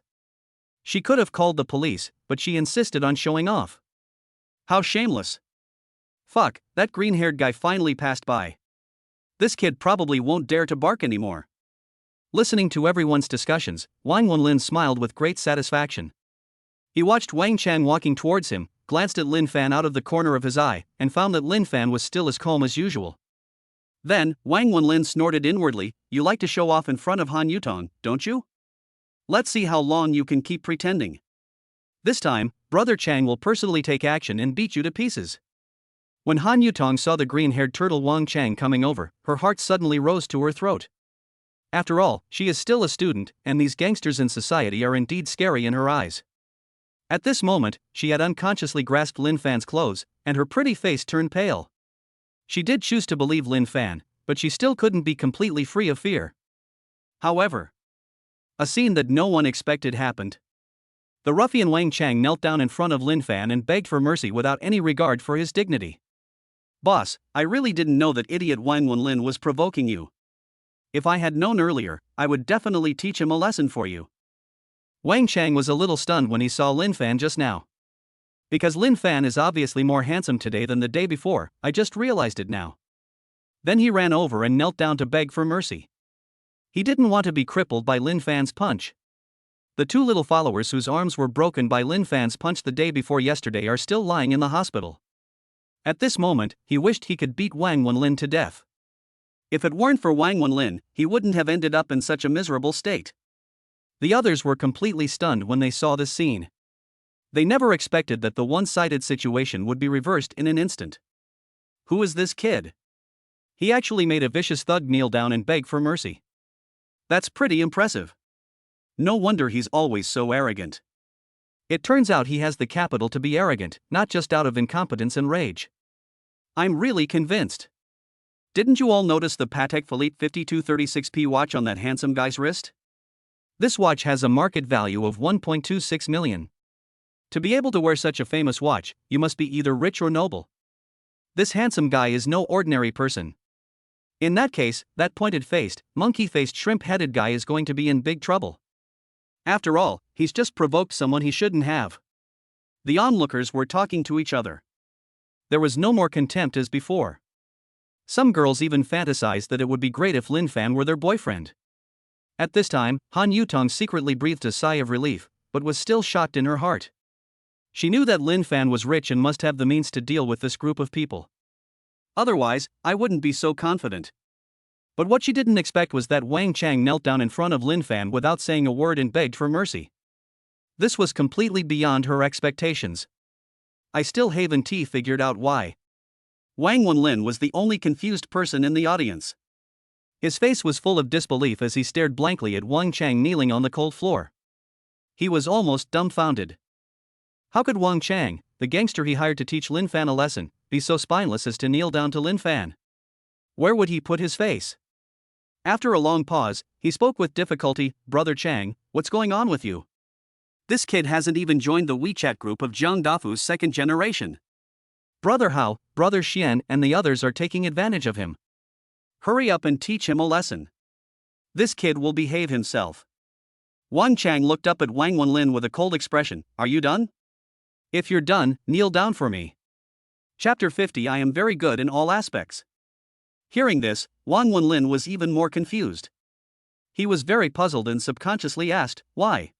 She could have called the police, but she insisted on showing off. How shameless. Fuck, that green-haired guy finally passed by. This kid probably won't dare to bark anymore. Listening to everyone's discussions, Wang Wenlin smiled with great satisfaction. He watched Wang Chang walking towards him, glanced at Lin Fan out of the corner of his eye, and found that Lin Fan was still as calm as usual. Then, Wang Wenlin snorted inwardly, you like to show off in front of Han Yutong, don't you? Let's see how long you can keep pretending. This time, Brother Chang will personally take action and beat you to pieces. When Han Yutong saw the green-haired turtle Wang Chang coming over, her heart suddenly rose to her throat. After all, she is still a student, and these gangsters in society are indeed scary in her eyes. At this moment, she had unconsciously grasped Lin Fan's clothes, and her pretty face turned pale. She did choose to believe Lin Fan, but she still couldn't be completely free of fear. However, a scene that no one expected happened. The ruffian Wang Chang knelt down in front of Lin Fan and begged for mercy without any regard for his dignity. Boss, I really didn't know that idiot Wang Wenlin was provoking you. If I had known earlier, I would definitely teach him a lesson for you. Wang Chang was a little stunned when he saw Lin Fan just now. Because Lin Fan is obviously more handsome today than the day before, I just realized it now. Then he ran over and knelt down to beg for mercy. He didn't want to be crippled by Lin Fan's punch. The 2 little followers whose arms were broken by Lin Fan's punch the day before yesterday are still lying in the hospital. At this moment, he wished he could beat Wang Wenlin to death. If it weren't for Wang Wenlin, he wouldn't have ended up in such a miserable state. The others were completely stunned when they saw this scene. They never expected that the one-sided situation would be reversed in an instant. Who is this kid? He actually made a vicious thug kneel down and beg for mercy. That's pretty impressive. No wonder he's always so arrogant. It turns out he has the capital to be arrogant, not just out of incompetence and rage. I'm really convinced. Didn't you all notice the Patek Philippe 5236P watch on that handsome guy's wrist? This watch has a market value of 1.26 million. To be able to wear such a famous watch, you must be either rich or noble. This handsome guy is no ordinary person. In that case, that pointed-faced, monkey-faced, shrimp-headed guy is going to be in big trouble. After all, he's just provoked someone he shouldn't have. The onlookers were talking to each other. There was no more contempt as before. Some girls even fantasized that it would be great if Lin Fan were their boyfriend. At this time, Han Yutong secretly breathed a sigh of relief, but was still shocked in her heart. She knew that Lin Fan was rich and must have the means to deal with this group of people. Otherwise, I wouldn't be so confident. But what she didn't expect was that Wang Chang knelt down in front of Lin Fan without saying a word and begged for mercy. This was completely beyond her expectations. I still haven't figured out why. Wang Wenlin was the only confused person in the audience. His face was full of disbelief as he stared blankly at Wang Chang kneeling on the cold floor. He was almost dumbfounded. How could Wang Chang, the gangster he hired to teach Lin Fan a lesson, be so spineless as to kneel down to Lin Fan? Where would he put his face? After a long pause, he spoke with difficulty, "Brother Chang, what's going on with you? This kid hasn't even joined the WeChat group of Zhang Dafu's second generation. Brother Hao, Brother Xian and the others are taking advantage of him. Hurry up and teach him a lesson. This kid will behave himself." Wang Chang looked up at Wang Wenlin with a cold expression. "Are you done? If you're done, kneel down for me." Chapter 50. I am very good in all aspects. Hearing this, Wang Wenlin was even more confused. He was very puzzled and subconsciously asked, "Why?"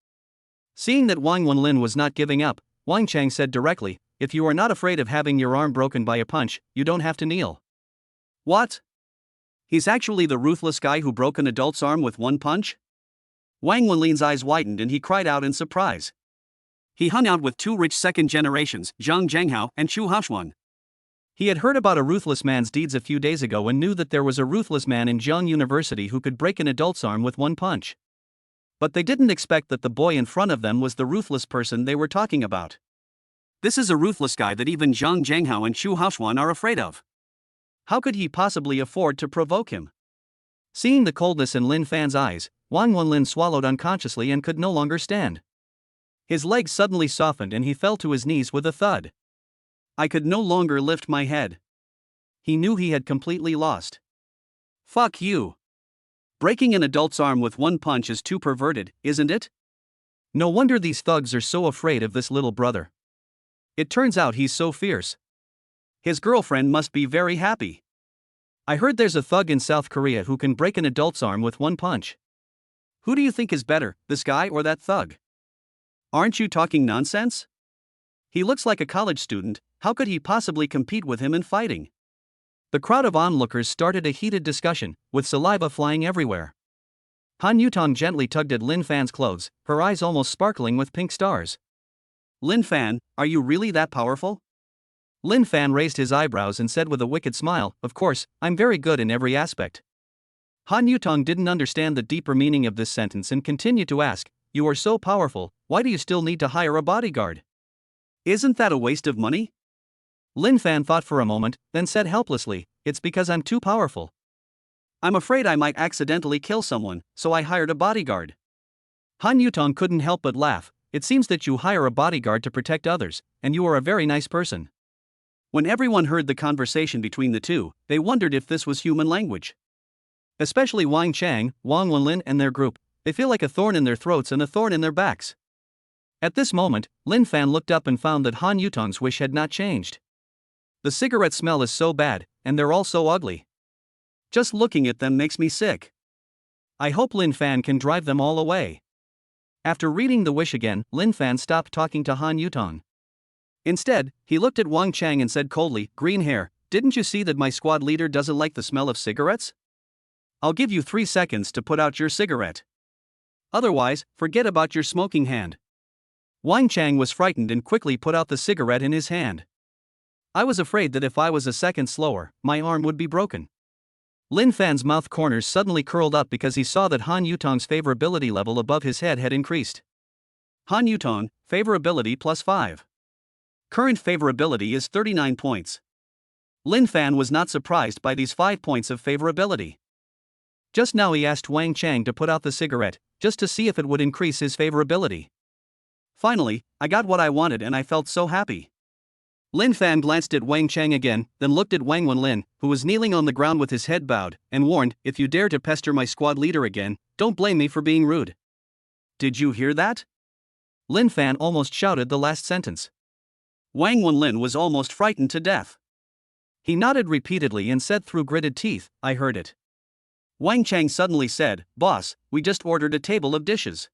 Seeing that Wang Wenlin was not giving up, Wang Chang said directly, "If you are not afraid of having your arm broken by a punch, you don't have to kneel." What? He's actually the ruthless guy who broke an adult's arm with one punch? Wang Wenlin's eyes widened and he cried out in surprise. He hung out with two rich second generations, Zhang Zhenghao and Chu Haoxuan. He had heard about a ruthless man's deeds a few days ago and knew that there was a ruthless man in Zhang University who could break an adult's arm with one punch. But they didn't expect that the boy in front of them was the ruthless person they were talking about. This is a ruthless guy that even Zhang Zhenghao and Chu Haoxuan are afraid of. How could he possibly afford to provoke him? Seeing the coldness in Lin Fan's eyes, Wang Wenlin swallowed unconsciously and could no longer stand. His legs suddenly softened and he fell to his knees with a thud. I could no longer lift my head. He knew he had completely lost. Fuck you. Breaking an adult's arm with one punch is too perverted, isn't it? No wonder these thugs are so afraid of this little brother. It turns out he's so fierce. His girlfriend must be very happy. I heard there's a thug in South Korea who can break an adult's arm with one punch. Who do you think is better, this guy or that thug? Aren't you talking nonsense? He looks like a college student, how could he possibly compete with him in fighting? The crowd of onlookers started a heated discussion, with saliva flying everywhere. Han Yutong gently tugged at Lin Fan's clothes, her eyes almost sparkling with pink stars. Lin Fan, are you really that powerful? Lin Fan raised his eyebrows and said with a wicked smile, "Of course, I'm very good in every aspect." Han Yutong didn't understand the deeper meaning of this sentence and continued to ask, "You are so powerful, why do you still need to hire a bodyguard? Isn't that a waste of money?" Lin Fan thought for a moment, then said helplessly, "It's because I'm too powerful. I'm afraid I might accidentally kill someone, so I hired a bodyguard." Han Yutong couldn't help but laugh. "It seems that you hire a bodyguard to protect others, and you are a very nice person." When everyone heard the conversation between the two, they wondered if this was human language. Especially Wang Chang, Wang Wenlin and their group, they feel like a thorn in their throats and a thorn in their backs. At this moment, Lin Fan looked up and found that Han Yutong's wish had not changed. The cigarette smell is so bad, and they're all so ugly. Just looking at them makes me sick. I hope Lin Fan can drive them all away. After reading the wish again, Lin Fan stopped talking to Han Yutong. Instead, he looked at Wang Chang and said coldly, "Green hair, didn't you see that my squad leader doesn't like the smell of cigarettes? I'll give you 3 seconds to put out your cigarette. Otherwise, forget about your smoking hand." Wang Chang was frightened and quickly put out the cigarette in his hand. I was afraid that if I was a second slower, my arm would be broken. Lin Fan's mouth corners suddenly curled up because he saw that Han Yutong's favorability level above his head had increased. Han Yutong, favorability +5. Current favorability is 39 points. Lin Fan was not surprised by these 5 points of favorability. Just now he asked Wang Chang to put out the cigarette, just to see if it would increase his favorability. Finally, I got what I wanted and I felt so happy. Lin Fan glanced at Wang Chang again, then looked at Wang Wenlin, who was kneeling on the ground with his head bowed, and warned, "If you dare to pester my squad leader again, don't blame me for being rude." Did you hear that? Lin Fan almost shouted the last sentence. Wang Wenlin was almost frightened to death. He nodded repeatedly and said through gritted teeth, "I heard it." Wang Chang suddenly said, "Boss, we just ordered a table of dishes.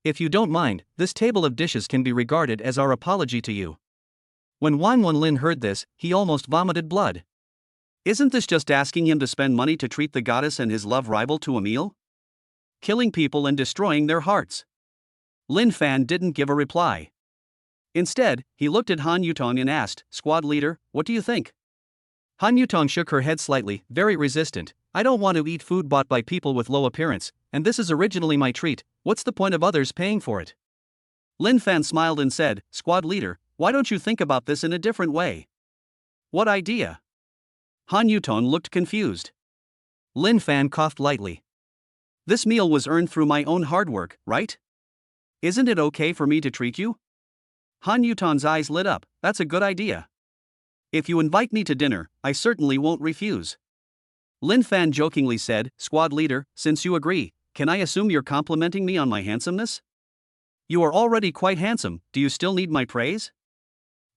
If you don't mind, this table of dishes can be regarded as our apology to you. When Wang Wenlin heard this, he almost vomited blood. Isn't this just asking him to spend money to treat the goddess and his love rival to a meal? Killing people and destroying their hearts. Lin Fan didn't give a reply. Instead, he looked at Han Yutong and asked, "Squad leader, what do you think?" Han Yutong shook her head slightly, very resistant. "I don't want to eat food bought by people with low appearance, and this is originally my treat. What's the point of others paying for it?" Lin Fan smiled and said, "Squad leader, why don't you think about this in a different way?" "What idea?" Han Yutong looked confused. Lin Fan coughed lightly. "This meal was earned through my own hard work, right? Isn't it okay for me to treat you?" Han Yutong's eyes lit up. "That's a good idea. If you invite me to dinner, I certainly won't refuse." Lin Fan jokingly said, "Squad leader, since you agree, can I assume you're complimenting me on my handsomeness? You are already quite handsome, do you still need my praise?"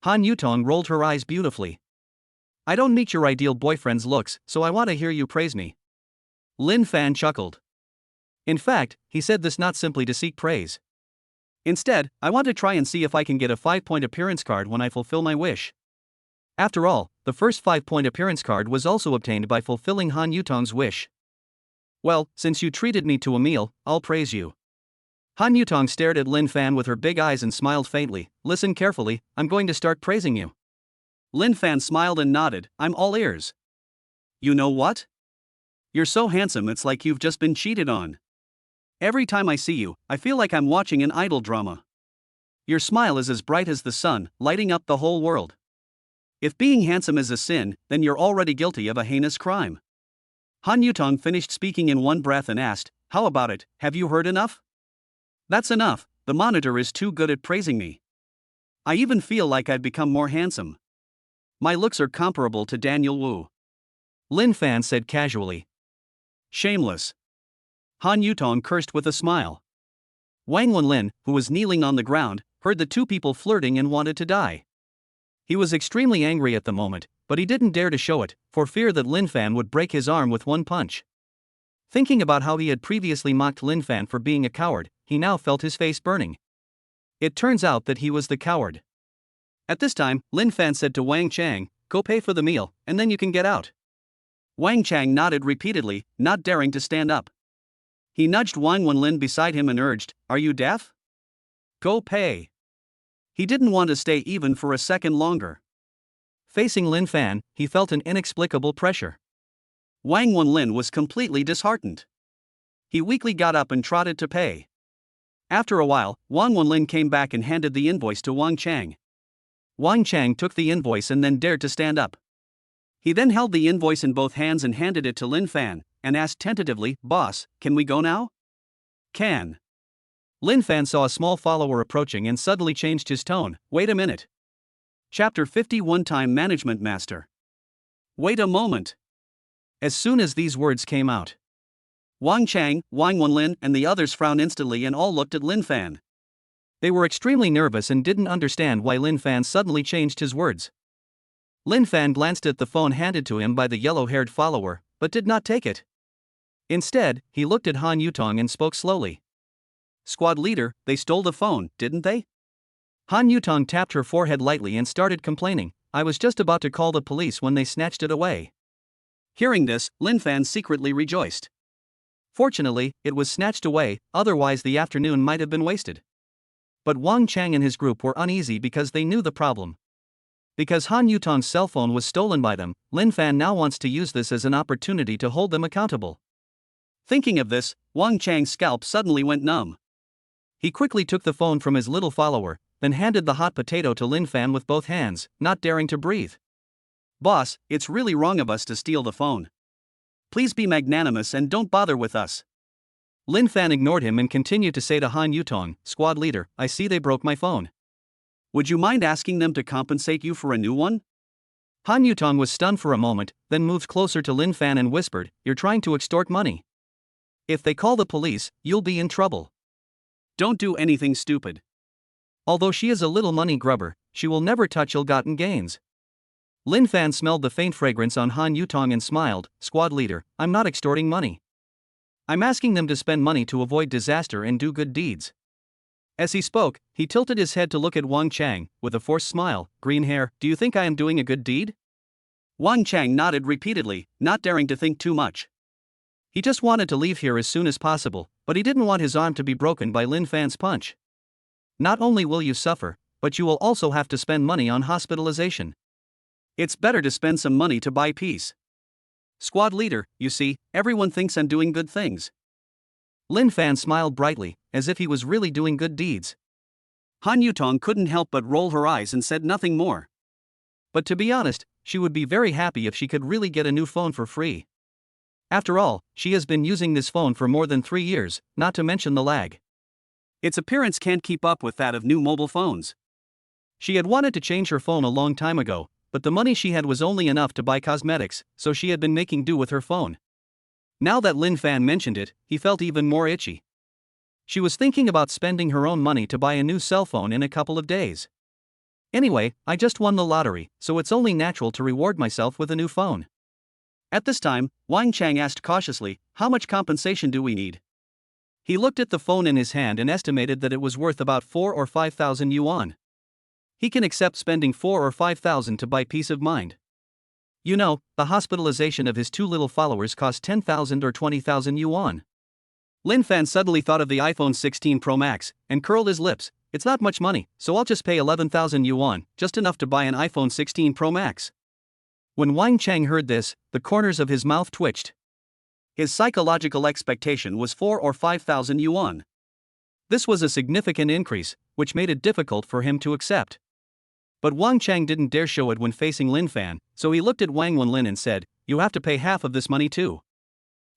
Han Yutong rolled her eyes beautifully. "I don't meet your ideal boyfriend's looks, so I want to hear you praise me." Lin Fan chuckled. In fact, he said this not simply to seek praise. "Instead, I want to try and see if I can get a 5-point appearance card when I fulfill my wish." After all, the first 5-point appearance card was also obtained by fulfilling Han Yutong's wish. "Well, since you treated me to a meal, I'll praise you." Han Yutong stared at Lin Fan with her big eyes and smiled faintly. "Listen carefully, I'm going to start praising you." Lin Fan smiled and nodded, "I'm all ears." "You know what? You're so handsome it's like you've just been cheated on. Every time I see you, I feel like I'm watching an idol drama. Your smile is as bright as the sun, lighting up the whole world. If being handsome is a sin, then you're already guilty of a heinous crime." Han Yutong finished speaking in one breath and asked, "How about it, have you heard enough?" "That's enough, the monitor is too good at praising me. I even feel like I've become more handsome. My looks are comparable to Daniel Wu." Lin Fan said casually. "Shameless." Han Yutong cursed with a smile. Wang Wenlin, who was kneeling on the ground, heard the two people flirting and wanted to die. He was extremely angry at the moment, but he didn't dare to show it, for fear that Lin Fan would break his arm with one punch. Thinking about how he had previously mocked Lin Fan for being a coward, he now felt his face burning. It turns out that he was the coward. At this time, Lin Fan said to Wang Chang, "Go pay for the meal, and then you can get out." Wang Chang nodded repeatedly, not daring to stand up. He nudged Wang Wenlin beside him and urged, "Are you deaf? Go pay." He didn't want to stay even for a second longer. Facing Lin Fan, he felt an inexplicable pressure. Wang Wenlin was completely disheartened. He weakly got up and trotted to pay. After a while, Wang Wenlin came back and handed the invoice to Wang Chang. Wang Chang took the invoice and then dared to stand up. He then held the invoice in both hands and handed it to Lin Fan, and asked tentatively, "Boss, can we go now?" "Can." Lin Fan saw a small follower approaching and suddenly changed his tone. "Wait a minute." Chapter 51 Time Management Master. "Wait a moment." As soon as these words came out, Wang Chang, Wang Wenlin, and the others frowned instantly and all looked at Lin Fan. They were extremely nervous and didn't understand why Lin Fan suddenly changed his words. Lin Fan glanced at the phone handed to him by the yellow-haired follower, but did not take it. Instead, he looked at Han Yutong and spoke slowly. "Squad leader, they stole the phone, didn't they?" Han Yutong tapped her forehead lightly and started complaining, "I was just about to call the police when they snatched it away." Hearing this, Lin Fan secretly rejoiced. Fortunately, it was snatched away, otherwise the afternoon might have been wasted. But Wang Chang and his group were uneasy because they knew the problem. Because Han Yutong's cell phone was stolen by them, Lin Fan now wants to use this as an opportunity to hold them accountable. Thinking of this, Wang Chang's scalp suddenly went numb. He quickly took the phone from his little follower, then handed the hot potato to Lin Fan with both hands, not daring to breathe. "Boss, it's really wrong of us to steal the phone. Please be magnanimous and don't bother with us." Lin Fan ignored him and continued to say to Han Yutong, "Squad leader, I see they broke my phone. Would you mind asking them to compensate you for a new one?" Han Yutong was stunned for a moment, then moved closer to Lin Fan and whispered, "You're trying to extort money. If they call the police, you'll be in trouble. Don't do anything stupid." Although she is a little money grubber, she will never touch ill-gotten gains. Lin Fan smelled the faint fragrance on Han Yutong and smiled, "Squad leader, I'm not extorting money. I'm asking them to spend money to avoid disaster and do good deeds." As he spoke, he tilted his head to look at Wang Chang, with a forced smile. Green hair, do you think I am doing a good deed? Wang Chang nodded repeatedly, not daring to think too much. He just wanted to leave here as soon as possible, but he didn't want his arm to be broken by Lin Fan's punch. Not only will you suffer, but you will also have to spend money on hospitalization. It's better to spend some money to buy peace. Squad leader, you see, everyone thinks I'm doing good things. Lin Fan smiled brightly, as if he was really doing good deeds. Han Yutong couldn't help but roll her eyes and said nothing more. But to be honest, she would be very happy if she could really get a new phone for free. After all, she has been using this phone for more than 3 years, not to mention the lag. Its appearance can't keep up with that of new mobile phones. She had wanted to change her phone a long time ago, but the money she had was only enough to buy cosmetics, so she had been making do with her phone. Now that Lin Fan mentioned it, he felt even more itchy. She was thinking about spending her own money to buy a new cell phone in a couple of days. Anyway, I just won the lottery, so it's only natural to reward myself with a new phone. At this time, Wang Chang asked cautiously, how much compensation do we need? He looked at the phone in his hand and estimated that it was worth about 4 or 5,000 yuan. He can accept spending 4 or 5,000 to buy peace of mind. You know, the hospitalization of his 2 little followers cost 10,000 or 20,000 yuan. Lin Fan suddenly thought of the iPhone 16 Pro Max, and curled his lips. It's not much money, so I'll just pay 11,000 yuan, just enough to buy an iPhone 16 Pro Max. When Wang Chang heard this, the corners of his mouth twitched. His psychological expectation was 4 or 5,000 yuan. This was a significant increase, which made it difficult for him to accept. But Wang Chang didn't dare show it when facing Lin Fan, so he looked at Wang Wenlin and said, you have to pay half of this money too.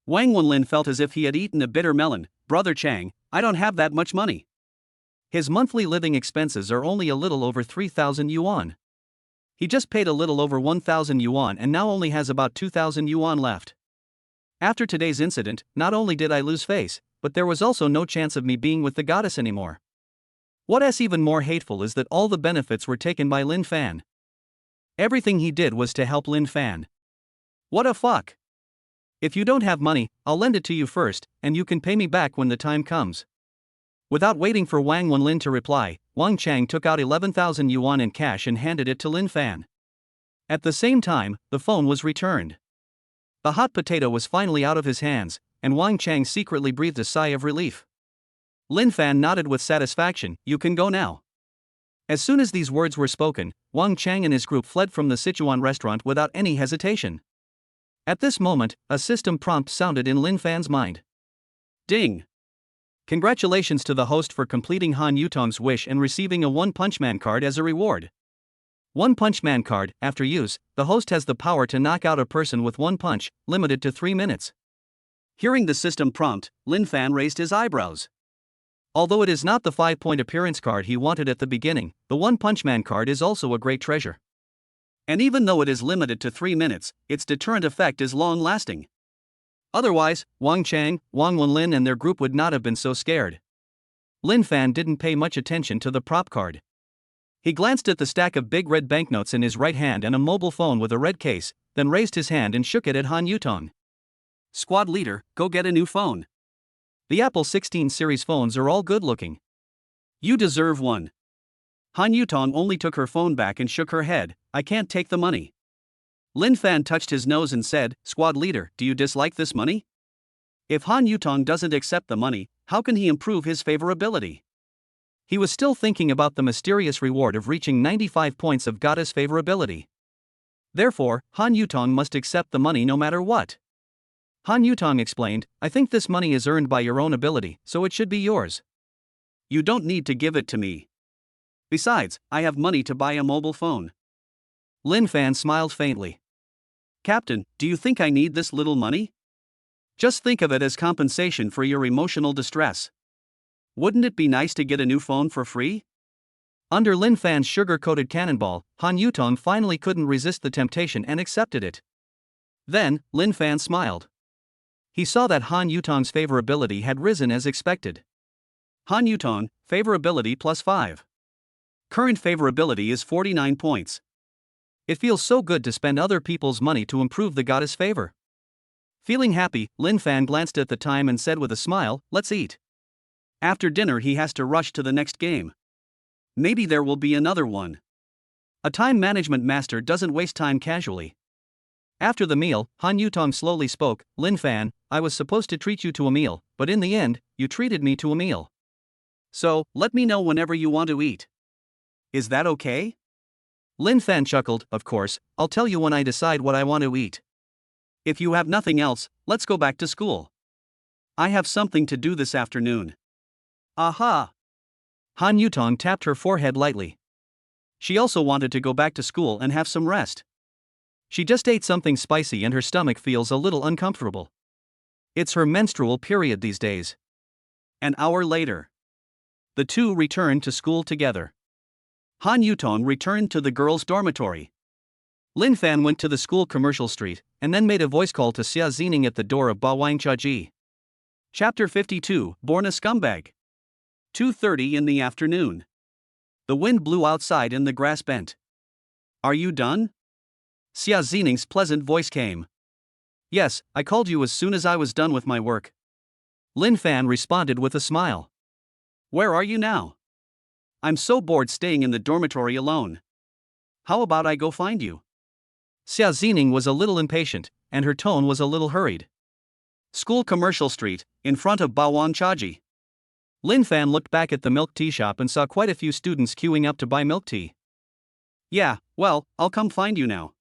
Wang Wenlin felt as if he had eaten a bitter melon. Brother Chang, I don't have that much money. His monthly living expenses are only a little over 3,000 yuan. He just paid a little over 1,000 yuan and now only has about 2,000 yuan left. After today's incident, not only did I lose face, but there was also no chance of me being with the goddess anymore. What's even more hateful is that all the benefits were taken by Lin Fan. Everything he did was to help Lin Fan. What a fuck! If you don't have money, I'll lend it to you first, and you can pay me back when the time comes. Without waiting for Wang Wenlin to reply, Wang Chang took out 11,000 yuan in cash and handed it to Lin Fan. At the same time, the phone was returned. The hot potato was finally out of his hands, and Wang Chang secretly breathed a sigh of relief. Lin Fan nodded with satisfaction. You can go now. As soon as these words were spoken, Wang Chang and his group fled from the Sichuan restaurant without any hesitation. At this moment, a system prompt sounded in Lin Fan's mind. Ding! Congratulations to the host for completing Han Yutong's wish and receiving a One Punch Man card as a reward. One Punch Man card, after use, the host has the power to knock out a person with one punch, limited to 3 minutes. Hearing the system prompt, Lin Fan raised his eyebrows. Although it is not the 5-point appearance card he wanted at the beginning, the One Punch Man card is also a great treasure. And even though it is limited to 3 minutes, its deterrent effect is long-lasting. Otherwise, Wang Chang, Wang Wenlin and their group would not have been so scared. Lin Fan didn't pay much attention to the prop card. He glanced at the stack of big red banknotes in his right hand and a mobile phone with a red case, then raised his hand and shook it at Han Yutong. Squad leader, go get a new phone. The Apple 16 series phones are all good looking. You deserve one. Han Yutong only took her phone back and shook her head. I can't take the money. Lin Fan touched his nose and said, Squad leader, do you dislike this money? If Han Yutong doesn't accept the money, how can he improve his favorability? He was still thinking about the mysterious reward of reaching 95 points of goddess favorability. Therefore, Han Yutong must accept the money no matter what. Han Yutong explained, I think this money is earned by your own ability, so it should be yours. You don't need to give it to me. Besides, I have money to buy a mobile phone. Lin Fan smiled faintly. Captain, do you think I need this little money? Just think of it as compensation for your emotional distress. Wouldn't it be nice to get a new phone for free? Under Lin Fan's sugar-coated cannonball, Han Yutong finally couldn't resist the temptation and accepted it. Then, Lin Fan smiled. He saw that Han Yutong's favorability had risen as expected. Han Yutong, favorability plus 5. Current favorability is 49 points. It feels so good to spend other people's money to improve the goddess' favor. Feeling happy, Lin Fan glanced at the time and said with a smile, let's eat. After dinner, he has to rush to the next game. Maybe there will be another one. A time management master doesn't waste time casually. After the meal, Han Yutong slowly spoke, Lin Fan, I was supposed to treat you to a meal, but in the end, you treated me to a meal. So, let me know whenever you want to eat. Is that okay? Lin Fan chuckled, of course, I'll tell you when I decide what I want to eat. If you have nothing else, let's go back to school. I have something to do this afternoon. Aha! Han Yutong tapped her forehead lightly. She also wanted to go back to school and have some rest. She just ate something spicy and her stomach feels a little uncomfortable. It's her menstrual period these days. An hour later, the two returned to school together. Han Yutong returned to the girls' dormitory. Lin Fan went to the school commercial street, and then made a voice call to Xia Zining at the door of Ba Wang Chaji. Chapter 52, Born a Scumbag. 2:30 in the afternoon. The wind blew outside and the grass bent. Are you done? Xia Zining's pleasant voice came. Yes, I called you as soon as I was done with my work. Lin Fan responded with a smile. Where are you now? I'm so bored staying in the dormitory alone. How about I go find you? Xia Zining was a little impatient, and her tone was a little hurried. School commercial street, in front of Ba Wang Chaji. Lin Fan looked back at the milk tea shop and saw quite a few students queuing up to buy milk tea. Yeah, well, I'll come find you now.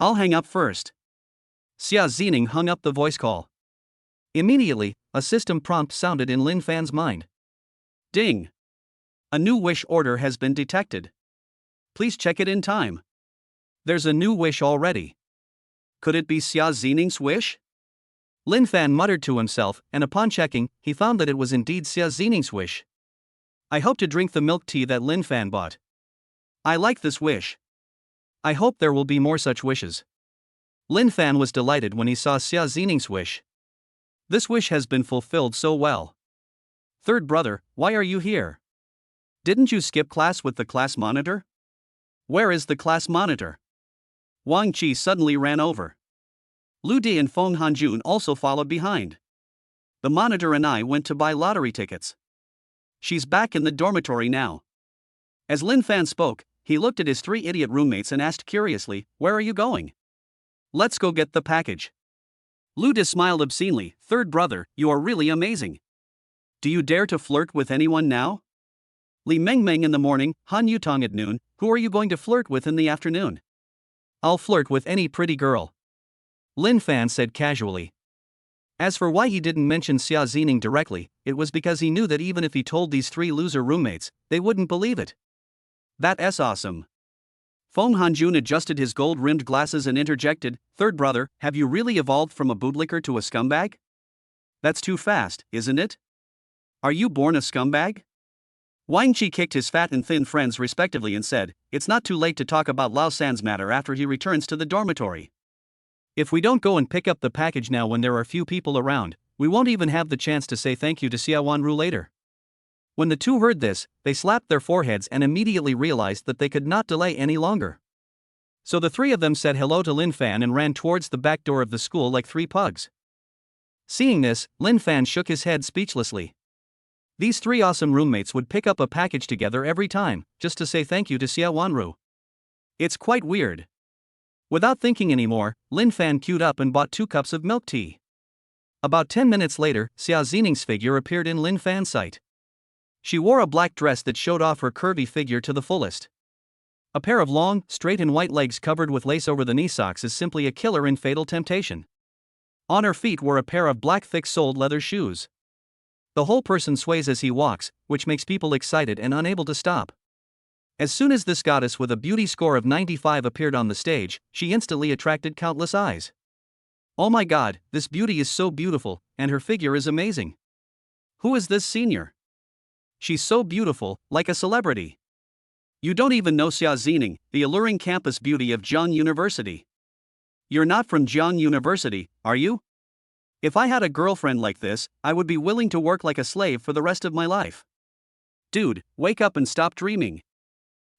I'll hang up first. Xia Zining hung up the voice call. Immediately, a system prompt sounded in Lin Fan's mind. Ding! A new wish order has been detected. Please check it in time. There's a new wish already. Could it be Xia Zining's wish? Lin Fan muttered to himself, and upon checking, he found that it was indeed Xia Zining's wish. I hope to drink the milk tea that Lin Fan bought. I like this wish. I hope there will be more such wishes. Lin Fan was delighted when he saw Xia Zining's wish. This wish has been fulfilled so well. Third brother, why are you here? Didn't you skip class with the class monitor? Where is the class monitor? Wang Qi suddenly ran over. Lu Di and Feng Hanjun also followed behind. The monitor and I went to buy lottery tickets. She's back in the dormitory now. As Lin Fan spoke, he looked at his three idiot roommates and asked curiously, where are you going? Let's go get the package. Lu Di smiled obscenely, third brother, you are really amazing. Do you dare to flirt with anyone now? Li Mengmeng in the morning, Han Yutong at noon, who are you going to flirt with in the afternoon? I'll flirt with any pretty girl. Lin Fan said casually. As for why he didn't mention Xia Zining directly, it was because he knew that even if he told these three loser roommates, they wouldn't believe it. That's awesome. Feng Hanjun adjusted his gold-rimmed glasses and interjected, third brother, have you really evolved from a bootlicker to a scumbag? That's too fast, isn't it? Are you born a scumbag? Wang Qi kicked his fat and thin friends respectively and said, it's not too late to talk about Lao San's matter after he returns to the dormitory. If we don't go and pick up the package now when there are few people around, we won't even have the chance to say thank you to Xia Wanru later. When the two heard this, they slapped their foreheads and immediately realized that they could not delay any longer. So the three of them said hello to Lin Fan and ran towards the back door of the school like three pugs. Seeing this, Lin Fan shook his head speechlessly. These three awesome roommates would pick up a package together every time, just to say thank you to Xia Wanru. It's quite weird. Without thinking anymore, Lin Fan queued up and bought 2 cups of milk tea. About 10 minutes later, Xia Zining's figure appeared in Lin Fan's sight. She wore a black dress that showed off her curvy figure to the fullest. A pair of long, straight and white legs covered with lace over the knee socks is simply a killer in Fatal Temptation. On her feet were a pair of black thick-soled leather shoes. The whole person sways as he walks, which makes people excited and unable to stop. As soon as this goddess with a beauty score of 95 appeared on the stage, she instantly attracted countless eyes. Oh my god, this beauty is so beautiful, and her figure is amazing. Who is this senior? She's so beautiful, like a celebrity. You don't even know Xia Zining, the alluring campus beauty of Jiang University. You're not from Jiang University, are you? If I had a girlfriend like this, I would be willing to work like a slave for the rest of my life. Dude, wake up and stop dreaming.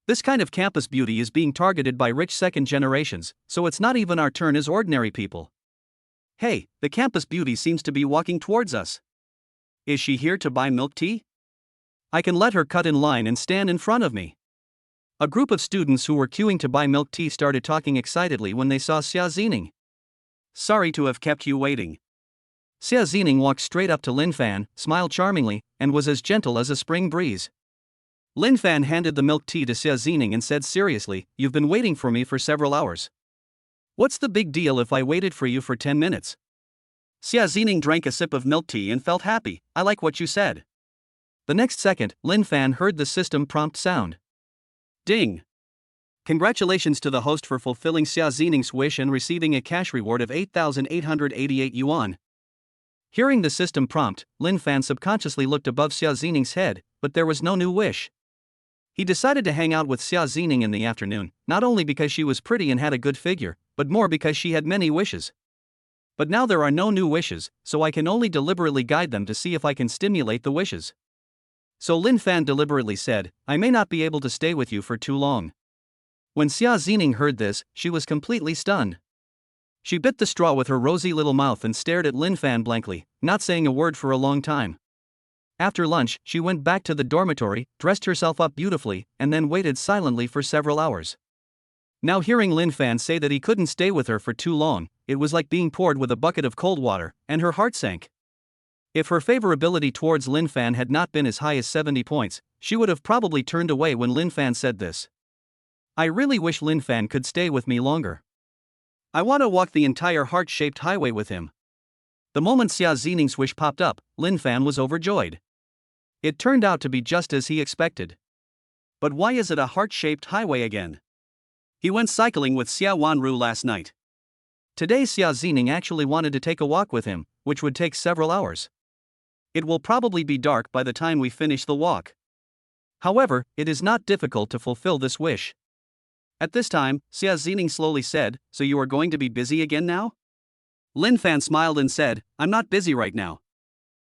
This kind of campus beauty is being targeted by rich second generations, so it's not even our turn as ordinary people. Hey, the campus beauty seems to be walking towards us. Is she here to buy milk tea? I can let her cut in line and stand in front of me. A group of students who were queuing to buy milk tea started talking excitedly when they saw Xia Zining. Sorry to have kept you waiting. Xia Zining walked straight up to Lin Fan, smiled charmingly, and was as gentle as a spring breeze. Lin Fan handed the milk tea to Xia Zining and said seriously, "You've been waiting for me for several hours. What's the big deal if I waited for you for 10 minutes? Xia Zining drank a sip of milk tea and felt happy. I like what you said. The next second, Lin Fan heard the system prompt sound. Ding. Congratulations to the host for fulfilling Xia Zining's wish and receiving a cash reward of 8,888 yuan. Hearing the system prompt, Lin Fan subconsciously looked above Xia Zining's head, but there was no new wish. He decided to hang out with Xia Zining in the afternoon, not only because she was pretty and had a good figure, but more because she had many wishes. But now there are no new wishes, so I can only deliberately guide them to see if I can stimulate the wishes. So Lin Fan deliberately said, "I may not be able to stay with you for too long." When Xia Zining heard this, she was completely stunned. She bit the straw with her rosy little mouth and stared at Lin Fan blankly, not saying a word for a long time. After lunch, she went back to the dormitory, dressed herself up beautifully, and then waited silently for several hours. Now hearing Lin Fan say that he couldn't stay with her for too long, it was like being poured with a bucket of cold water, and her heart sank. If her favorability towards Lin Fan had not been as high as 70 points, she would have probably turned away when Lin Fan said this. I really wish Lin Fan could stay with me longer. I want to walk the entire heart-shaped highway with him. The moment Xia Zining's wish popped up, Lin Fan was overjoyed. It turned out to be just as he expected. But why is it a heart-shaped highway again? He went cycling with Xia Wanru last night. Today Xia Zining actually wanted to take a walk with him, which would take several hours. It will probably be dark by the time we finish the walk. However, it is not difficult to fulfill this wish. At this time, Xia Zining slowly said, "So you are going to be busy again now?" Lin Fan smiled and said, "I'm not busy right now."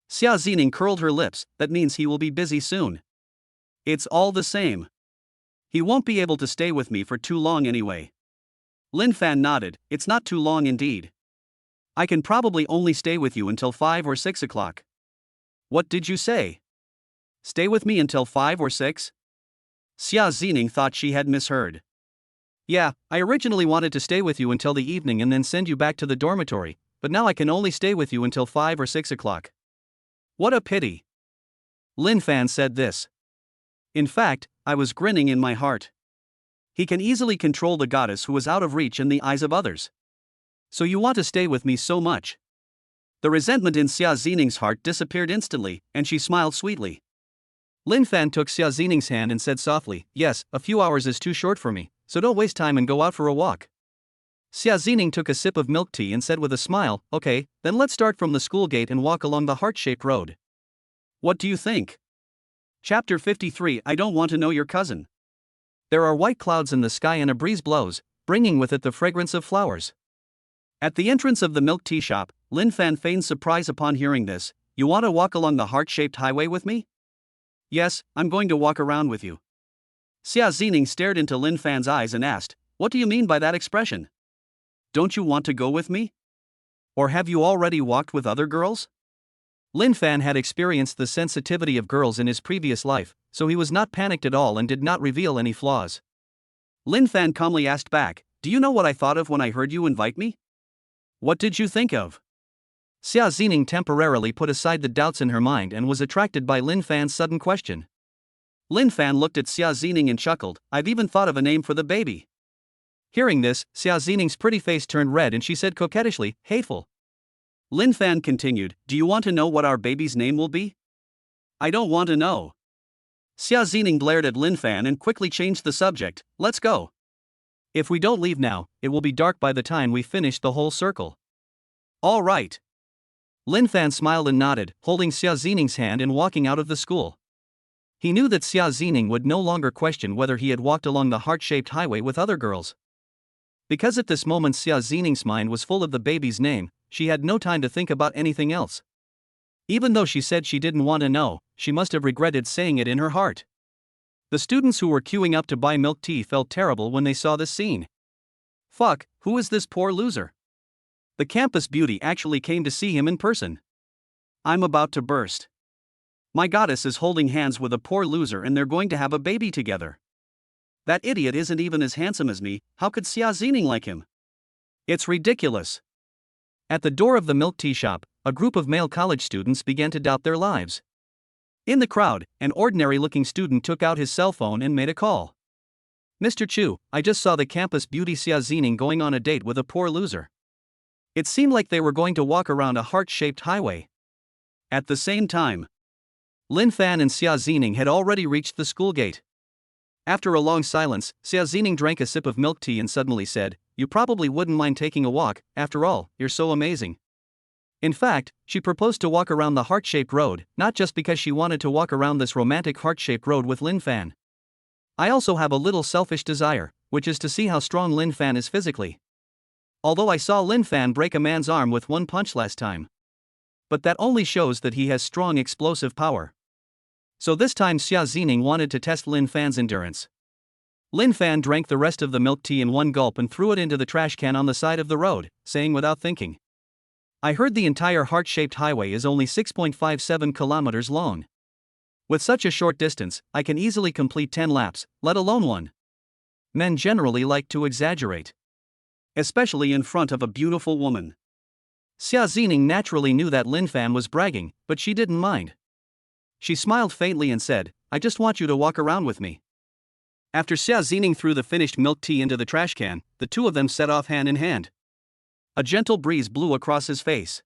Xia Zining curled her lips, "That means he will be busy soon." "It's all the same. He won't be able to stay with me for too long anyway." Lin Fan nodded, "It's not too long indeed. I can probably only stay with you until 5 or 6 o'clock. What did you say? Stay with me until 5 or 6? Xia Zining thought she had misheard. Yeah, I originally wanted to stay with you until the evening and then send you back to the dormitory, but now I can only stay with you until 5 or 6 o'clock. What a pity. Lin Fan said this. In fact, I was grinning in my heart. He can easily control the goddess who is out of reach in the eyes of others. So you want to stay with me so much? The resentment in Xia Zining's heart disappeared instantly, and she smiled sweetly. Lin Fan took Xia Zining's hand and said softly, "Yes, a few hours is too short for me, so don't waste time and go out for a walk." Xia Zining took a sip of milk tea and said with a smile, "Okay, then let's start from the school gate and walk along the heart-shaped road." What do you think? Chapter 53. I don't want to know your cousin. There are white clouds in the sky and a breeze blows, bringing with it the fragrance of flowers. At the entrance of the milk tea shop, Lin Fan feigned surprise upon hearing this. You want to walk along the heart-shaped highway with me? Yes, I'm going to walk around with you. Xia Zining stared into Lin Fan's eyes and asked, "What do you mean by that expression? Don't you want to go with me? Or have you already walked with other girls?" Lin Fan had experienced the sensitivity of girls in his previous life, so he was not panicked at all and did not reveal any flaws. Lin Fan calmly asked back, "Do you know what I thought of when I heard you invite me?" What did you think of? Xia Zining temporarily put aside the doubts in her mind and was attracted by Lin Fan's sudden question. Lin Fan looked at Xia Zining and chuckled, "I've even thought of a name for the baby." Hearing this, Xia Zining's pretty face turned red and she said coquettishly, "Hateful." Lin Fan continued, "Do you want to know what our baby's name will be?" "I don't want to know." Xia Zining glared at Lin Fan and quickly changed the subject, "Let's go. If we don't leave now, it will be dark by the time we finish the whole circle." "All right." Lin Fan smiled and nodded, holding Xia Zining's hand and walking out of the school. He knew that Xia Zining would no longer question whether he had walked along the heart-shaped highway with other girls. Because at this moment Xia Zining's mind was full of the baby's name, she had no time to think about anything else. Even though she said she didn't want to know, she must have regretted saying it in her heart. The students who were queuing up to buy milk tea felt terrible when they saw this scene. Fuck, who is this poor loser? The campus beauty actually came to see him in person. I'm about to burst. My goddess is holding hands with a poor loser and they're going to have a baby together. That idiot isn't even as handsome as me, how could Xia Zining like him? It's ridiculous. At the door of the milk tea shop, a group of male college students began to doubt their lives. In the crowd, an ordinary-looking student took out his cell phone and made a call. Mr. Chu, I just saw the campus beauty Xia Zining going on a date with a poor loser. It seemed like they were going to walk around a heart-shaped highway. At the same time, Lin Fan and Xia Zining had already reached the school gate. After a long silence, Xia Zining drank a sip of milk tea and suddenly said, "You probably wouldn't mind taking a walk, after all, you're so amazing." In fact, she proposed to walk around the heart-shaped road, not just because she wanted to walk around this romantic heart-shaped road with Lin Fan. I also have a little selfish desire, which is to see how strong Lin Fan is physically. Although I saw Lin Fan break a man's arm with one punch last time. But that only shows that he has strong explosive power. So this time Xia Zining wanted to test Lin Fan's endurance. Lin Fan drank the rest of the milk tea in one gulp and threw it into the trash can on the side of the road, saying without thinking, "I heard the entire heart-shaped highway is only 6.57 kilometers long. With such a short distance, I can easily complete 10 laps, let alone one." Men generally like to exaggerate, especially in front of a beautiful woman. Xia Zining naturally knew that Lin Fan was bragging, but she didn't mind. She smiled faintly and said, "I just want you to walk around with me." After Xia Zining threw the finished milk tea into the trash can, the two of them set off hand in hand. A gentle breeze blew across his face.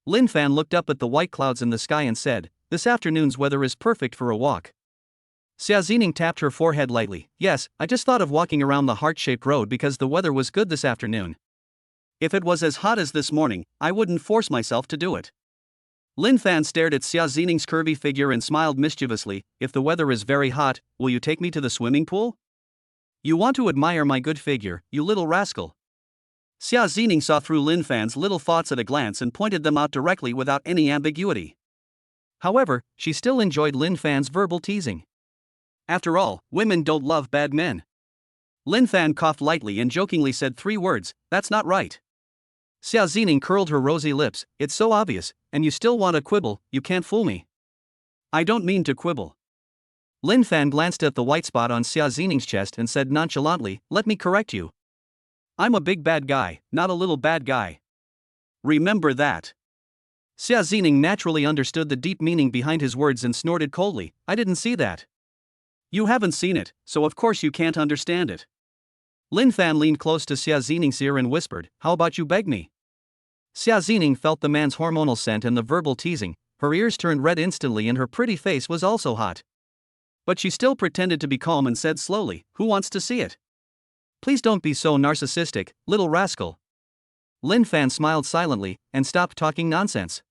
Lin Fan looked up at the white clouds in the sky and said, "This afternoon's weather is perfect for a walk." Xia Zining tapped her forehead lightly. "Yes, I just thought of walking around the heart-shaped road because the weather was good this afternoon. If it was as hot as this morning, I wouldn't force myself to do it." Lin Fan stared at Xia Zining's curvy figure and smiled mischievously. "If the weather is very hot, will you take me to the swimming pool? You want to admire my good figure, you little rascal." Xia Zining saw through Lin Fan's little thoughts at a glance and pointed them out directly without any ambiguity. However, she still enjoyed Lin Fan's verbal teasing. After all, women don't love bad men. Lin Fan coughed lightly and jokingly said 3 words, "That's not right." Xia Zining curled her rosy lips. "It's so obvious, and you still want to quibble, you can't fool me." "I don't mean to quibble." Lin Fan glanced at the white spot on Xia Zining's chest and said nonchalantly, "Let me correct you. I'm a big bad guy, not a little bad guy. Remember that." Xia Zining naturally understood the deep meaning behind his words and snorted coldly, "I didn't see that." "You haven't seen it, so of course you can't understand it." Lin Fan leaned close to Xia Zining's ear and whispered, "How about you beg me?" Xia Zining felt the man's hormonal scent and the verbal teasing. Her ears turned red instantly and her pretty face was also hot. But she still pretended to be calm and said slowly, "Who wants to see it?" "Please don't be so narcissistic, little rascal." Lin Fan smiled silently and stopped talking nonsense.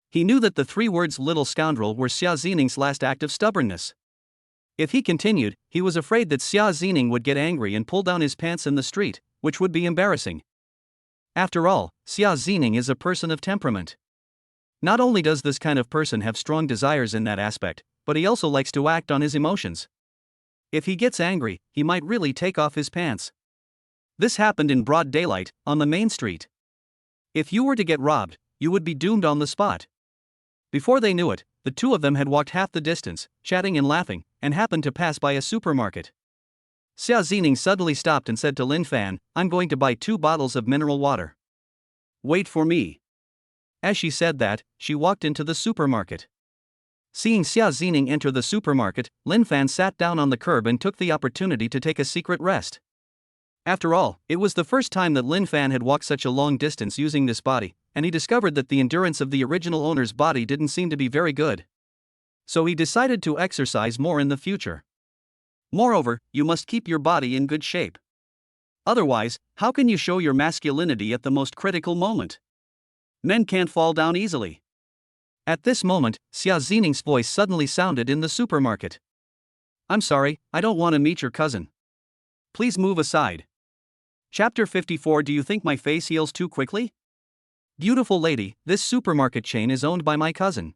He knew that the 3 words "little scoundrel" were Xia Zining's last act of stubbornness. If he continued, he was afraid that Xia Zining would get angry and pull down his pants in the street, which would be embarrassing. After all, Xia Zining is a person of temperament. Not only does this kind of person have strong desires in that aspect, but he also likes to act on his emotions. If he gets angry, he might really take off his pants. This happened in broad daylight, on the main street. If you were to get robbed, you would be doomed on the spot. Before they knew it, the two of them had walked half the distance, chatting and laughing, and happened to pass by a supermarket. Xia Zining suddenly stopped and said to Lin Fan, "I'm going to buy 2 bottles of mineral water. Wait for me." As she said that, she walked into the supermarket. Seeing Xia Zining enter the supermarket, Lin Fan sat down on the curb and took the opportunity to take a secret rest. After all, it was the first time that Lin Fan had walked such a long distance using this body, and he discovered that the endurance of the original owner's body didn't seem to be very good. So he decided to exercise more in the future. Moreover, you must keep your body in good shape. Otherwise, how can you show your masculinity at the most critical moment? Men can't fall down easily. At this moment, Xia Zining's voice suddenly sounded in the supermarket. "I'm sorry, I don't want to meet your cousin. Please move aside." Chapter 54. Do you think my face heals too quickly? Beautiful lady, this supermarket chain is owned by my cousin.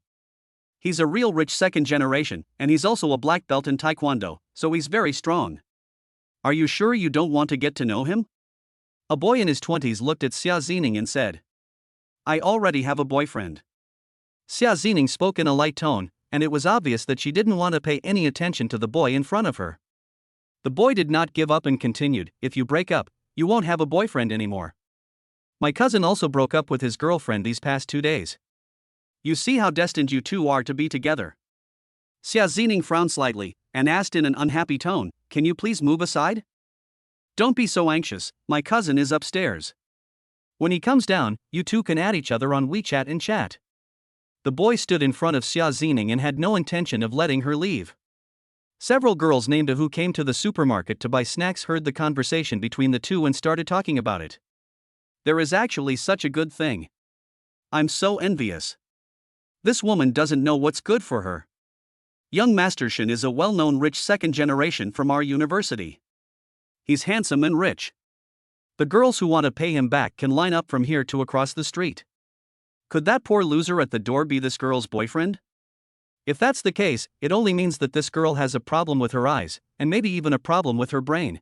He's a real rich 2nd generation, and he's also a black belt in Taekwondo, so he's very strong. Are you sure you don't want to get to know him? A boy in his 20s looked at Xia Zining and said, "I already have a boyfriend." Xia Zining spoke in a light tone, and it was obvious that she didn't want to pay any attention to the boy in front of her. The boy did not give up and continued, "If you break up, you won't have a boyfriend anymore. My cousin also broke up with his girlfriend these past 2 days. You see how destined you two are to be together." Xia Zining frowned slightly and asked in an unhappy tone, "Can you please move aside? Don't be so anxious, my cousin is upstairs. When he comes down, you two can add each other on WeChat and chat." The boy stood in front of Xia Zining and had no intention of letting her leave. Several girls named who came to the supermarket to buy snacks heard the conversation between the two and started talking about it. There is actually such a good thing. I'm so envious. This woman doesn't know what's good for her. Young Master Shen is a well-known rich second generation from our university. He's handsome and rich. The girls who want to pay him back can line up from here to across the street. Could that poor loser at the door be this girl's boyfriend? If that's the case, it only means that this girl has a problem with her eyes, and maybe even a problem with her brain.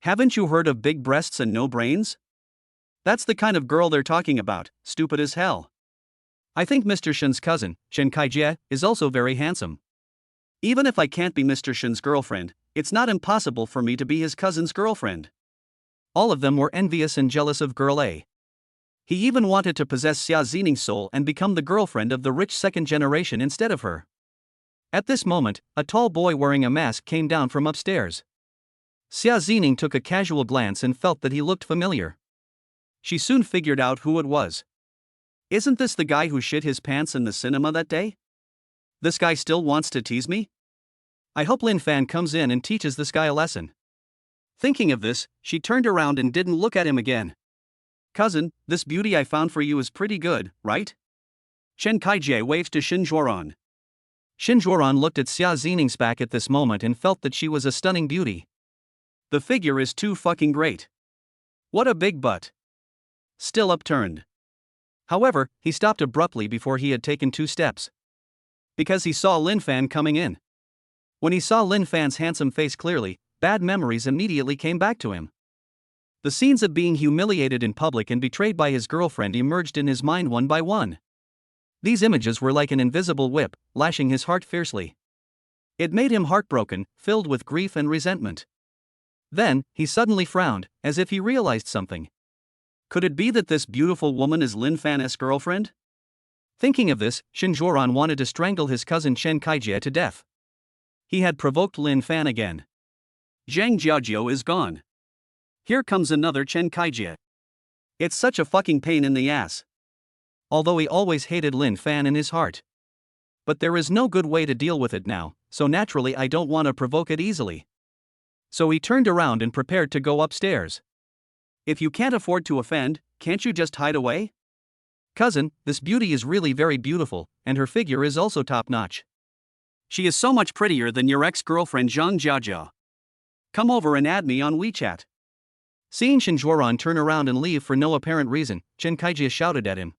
Haven't you heard of big breasts and no brains? That's the kind of girl they're talking about, stupid as hell. I think Mr. Shen's cousin, Shen Kaijie, is also very handsome. Even if I can't be Mr. Shen's girlfriend, it's not impossible for me to be his cousin's girlfriend. All of them were envious and jealous of Girl A. He even wanted to possess Xia Zining's soul and become the girlfriend of the rich second generation instead of her. At this moment, a tall boy wearing a mask came down from upstairs. Xia Zining took a casual glance and felt that he looked familiar. She soon figured out who it was. Isn't this the guy who shit his pants in the cinema that day? This guy still wants to tease me? I hope Lin Fan comes in and teaches this guy a lesson. Thinking of this, she turned around and didn't look at him again. Cousin, this beauty I found for you is pretty good, right? Chen Kaijie waved to Xin Zhuoran. Xin Zhuoran looked at Xia Zining's back at this moment and felt that she was a stunning beauty. The figure is too fucking great. What a big butt. Still upturned. However, he stopped abruptly before he had taken 2 steps. Because he saw Lin Fan coming in. When he saw Lin Fan's handsome face clearly, bad memories immediately came back to him. The scenes of being humiliated in public and betrayed by his girlfriend emerged in his mind one by one. These images were like an invisible whip, lashing his heart fiercely. It made him heartbroken, filled with grief and resentment. Then, he suddenly frowned, as if he realized something. Could it be that this beautiful woman is Lin Fan's girlfriend? Thinking of this, Xin Zhuoran wanted to strangle his cousin Chen Kaijie to death. He had provoked Lin Fan again. Zhang Jiajiu is gone. Here comes another Chen Kaijie. It's such a fucking pain in the ass. Although he always hated Lin Fan in his heart. But there is no good way to deal with it now, so naturally I don't want to provoke it easily. So he turned around and prepared to go upstairs. If you can't afford to offend, can't you just hide away? Cousin, this beauty is really very beautiful, and her figure is also top-notch. She is so much prettier than your ex-girlfriend Zhang Jiajia. Come over and add me on WeChat. Seeing Xin Zhuoran turn around and leave for no apparent reason, Chen Kaijie shouted at him.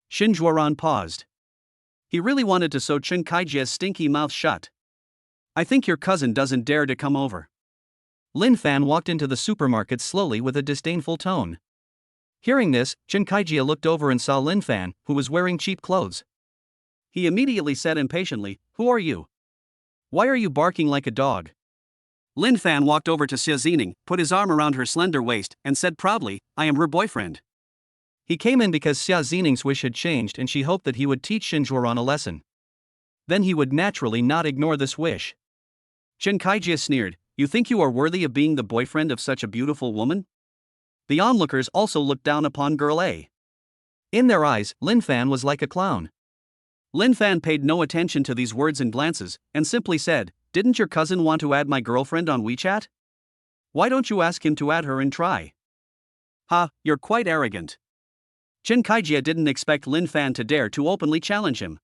Xin Zhuoran paused. He really wanted to sew Chen Kaijie's stinky mouth shut. I think your cousin doesn't dare to come over. Lin Fan walked into the supermarket slowly with a disdainful tone. Hearing this, Chen Kaijie looked over and saw Lin Fan, who was wearing cheap clothes. He immediately said impatiently, "Who are you? Why are you barking like a dog?" Lin Fan walked over to Xia Zining, put his arm around her slender waist, and said proudly, "I am her boyfriend." He came in because Xia Zining's wish had changed and she hoped that he would teach Xin Zhuoran a lesson. Then he would naturally not ignore this wish. Chen Kaijie sneered, "You think you are worthy of being the boyfriend of such a beautiful woman?" The onlookers also looked down upon Girl A. In their eyes, Lin Fan was like a clown. Lin Fan paid no attention to these words and glances, and simply said, "Didn't your cousin want to add my girlfriend on WeChat? Why don't you ask him to add her and try?" "Ha, you're quite arrogant." Chen Kaijie didn't expect Lin Fan to dare to openly challenge him.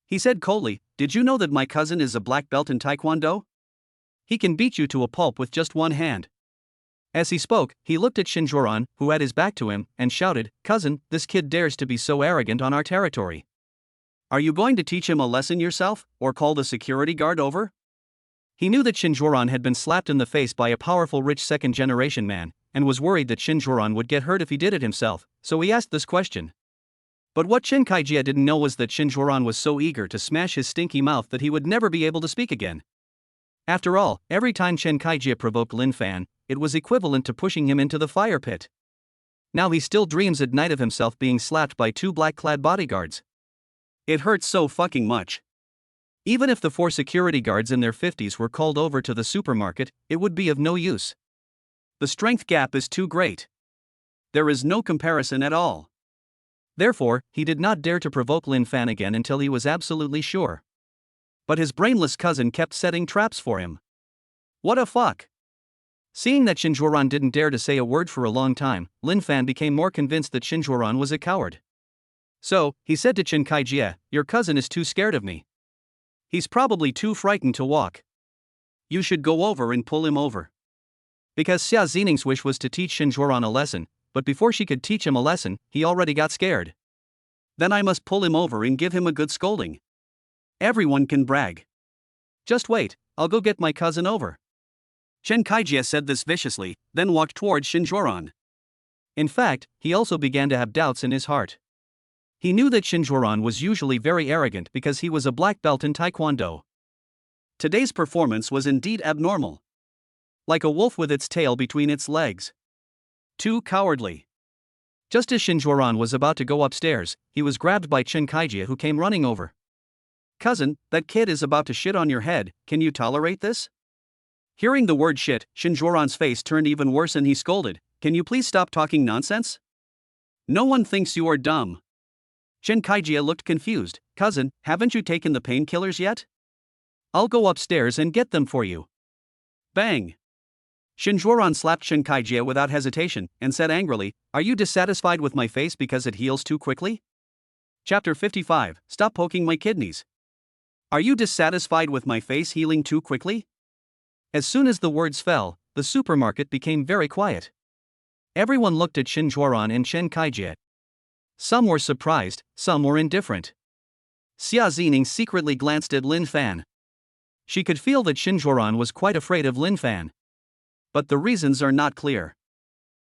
He said coldly, "Did you know that my cousin is a black belt in Taekwondo? He can beat you to a pulp with just one hand." As he spoke, he looked at Xin Zhuoran, who had his back to him, and shouted, "Cousin, this kid dares to be so arrogant on our territory. Are you going to teach him a lesson yourself, or call the security guard over?" He knew that Xin Zhuoran had been slapped in the face by a powerful rich second-generation man, and was worried that Xin Zhuoran would get hurt if he did it himself, so he asked this question. But what Chen Kaijie didn't know was that Shin Juoran was so eager to smash his stinky mouth that he would never be able to speak again. After all, every time Chen Kaijie provoked Lin Fan, it was equivalent to pushing him into the fire pit. Now he still dreams at night of himself being slapped by 2 black-clad bodyguards. It hurts so fucking much. Even if the 4 security guards in their 50s were called over to the supermarket, it would be of no use. The strength gap is too great. There is no comparison at all. Therefore, he did not dare to provoke Lin Fan again until he was absolutely sure. But his brainless cousin kept setting traps for him. What a fuck! Seeing that Shin Juoran didn't dare to say a word for a long time, Lin Fan became more convinced that Shin Juoran was a coward. So, he said to Chen Kaijie, "Your cousin is too scared of me. He's probably too frightened to walk. You should go over and pull him over." Because Xia Xining's wish was to teach Shin Juoran a lesson, but before she could teach him a lesson, he already got scared. Then I must pull him over and give him a good scolding. Everyone can brag. Just wait, I'll go get my cousin over. Chen Kaijie said this viciously, then walked towards Shin Juoran. In fact, he also began to have doubts in his heart. He knew that Shin Juoran was usually very arrogant because he was a black belt in Taekwondo. Today's performance was indeed abnormal. Like a wolf with its tail between its legs. Too cowardly. Just as Shin Juoran was about to go upstairs, he was grabbed by Chen Kaijie, who came running over. "Cousin, that kid is about to shit on your head, can you tolerate this?" Hearing the word shit, Shin Juoran's face turned even worse and he scolded, "Can you please stop talking nonsense? No one thinks you are dumb." Chen Kaijie looked confused. "Cousin, haven't you taken the painkillers yet?" "I'll go upstairs and get them for you." Bang! Shin Juoran slapped Chen Kaijie without hesitation, and said angrily, "Are you dissatisfied with my face because it heals too quickly?" Chapter 55, Stop Poking My Kidneys. Are you dissatisfied with my face healing too quickly? As soon as the words fell, the supermarket became very quiet. Everyone looked at Shin Juoran and Chen Kaijie. Some were surprised, some were indifferent. Xia Zining secretly glanced at Lin Fan. She could feel that Shin Juoran was quite afraid of Lin Fan. But the reasons are not clear.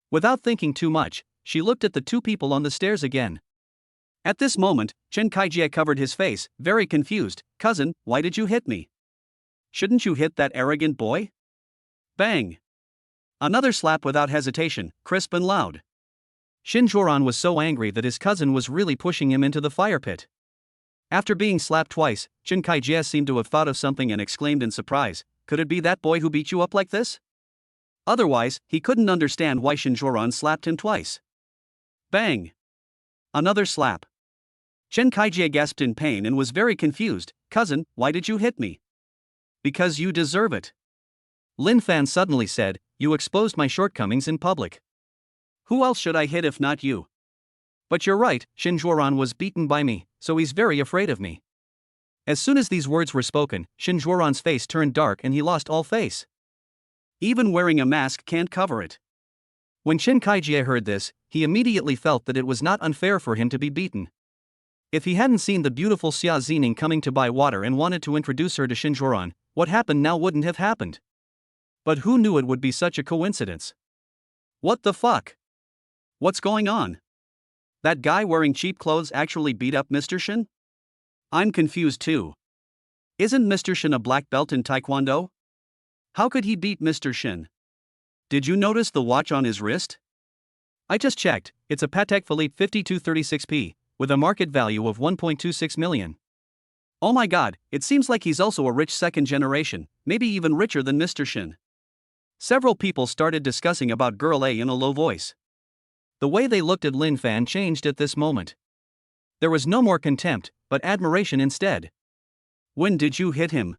Without thinking too much, she looked at the 2 people on the stairs again. At this moment, Chen Kaijie covered his face, very confused. "Cousin, why did you hit me? Shouldn't you hit that arrogant boy?" Bang! Another slap without hesitation, crisp and loud. Shin Juoran was so angry that his cousin was really pushing him into the fire pit. After being slapped twice, Chen Kaijie seemed to have thought of something and exclaimed in surprise, "Could it be that boy who beat you up like this?" Otherwise, he couldn't understand why Shin Juoran slapped him twice. Bang! Another slap. Chen Kaijie gasped in pain and was very confused. "Cousin, why did you hit me?" "Because you deserve it." Lin Fan suddenly said, "You exposed my shortcomings in public. Who else should I hit if not you?" But you're right, Shin Juoran was beaten by me, so he's very afraid of me." As soon as these words were spoken, Shin Juoran's face turned dark and he lost all face. Even wearing a mask can't cover it. When Chen Kaijie heard this, he immediately felt that it was not unfair for him to be beaten. If he hadn't seen the beautiful Xia Zining coming to buy water and wanted to introduce her to Shin Juoran, what happened now wouldn't have happened. But who knew it would be such a coincidence? What the fuck? What's going on? That guy wearing cheap clothes actually beat up Mr. Shin? I'm confused too. Isn't Mr. Shin a black belt in Taekwondo? How could he beat Mr. Shin? Did you notice the watch on his wrist? I just checked, it's a Patek Philippe 5236P, with a market value of 1.26 million. Oh my god, it seems like he's also a rich second generation, maybe even richer than Mr. Shin. Several people started discussing about Girl A in a low voice. The way they looked at Lin Fan changed at this moment. There was no more contempt, but admiration instead. When did you hit him?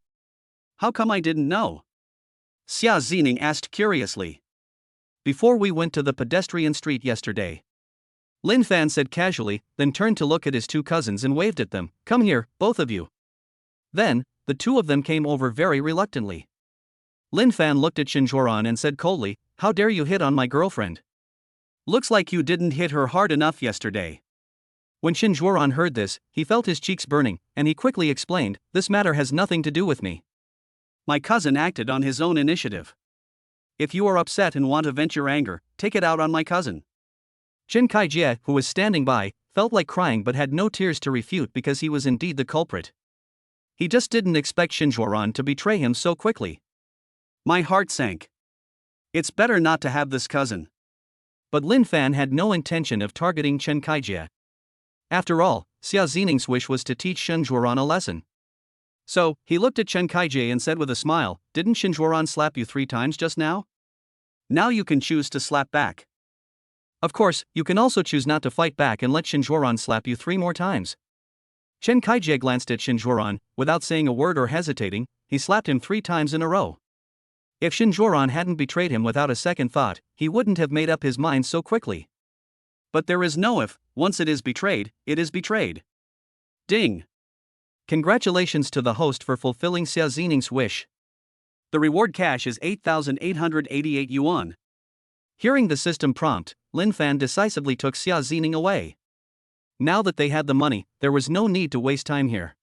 How come I didn't know? Xia Zining asked curiously. Before we went to the pedestrian street yesterday. Lin Fan said casually, then turned to look at his 2 cousins and waved at them. "Come here, both of you." Then, the 2 of them came over very reluctantly. Lin Fan looked at Shin Juoran and said coldly, "How dare you hit on my girlfriend? Looks like you didn't hit her hard enough yesterday." When Shin Juoran heard this, he felt his cheeks burning, and he quickly explained, "This matter has nothing to do with me. My cousin acted on his own initiative. If you are upset and want to vent your anger, take it out on my cousin." Chen Kaijie, who was standing by, felt like crying but had no tears to refute because he was indeed the culprit. He just didn't expect Shinjuran to betray him so quickly. My heart sank. It's better not to have this cousin. But Lin Fan had no intention of targeting Chen Kaijie. After all, Xia Xining's wish was to teach Shinjuran a lesson. So, he looked at Chen Kaijie and said with a smile, "Didn't Shinjuran slap you 3 times just now? Now you can choose to slap back." Of course, you can also choose not to fight back and let Shinjuran slap you 3 more times. Chen Kaijie glanced at Shinjuran, without saying a word or hesitating, he slapped him 3 times in a row. If Shinjuran hadn't betrayed him without a second thought, he wouldn't have made up his mind so quickly. But there is no if, once it is betrayed, it is betrayed. Ding! Congratulations to the host for fulfilling Xia Xining's wish. The reward cash is 8,888 yuan. Hearing the system prompt, Lin Fan decisively took Xia Xining away. Now that they had the money, there was no need to waste time here.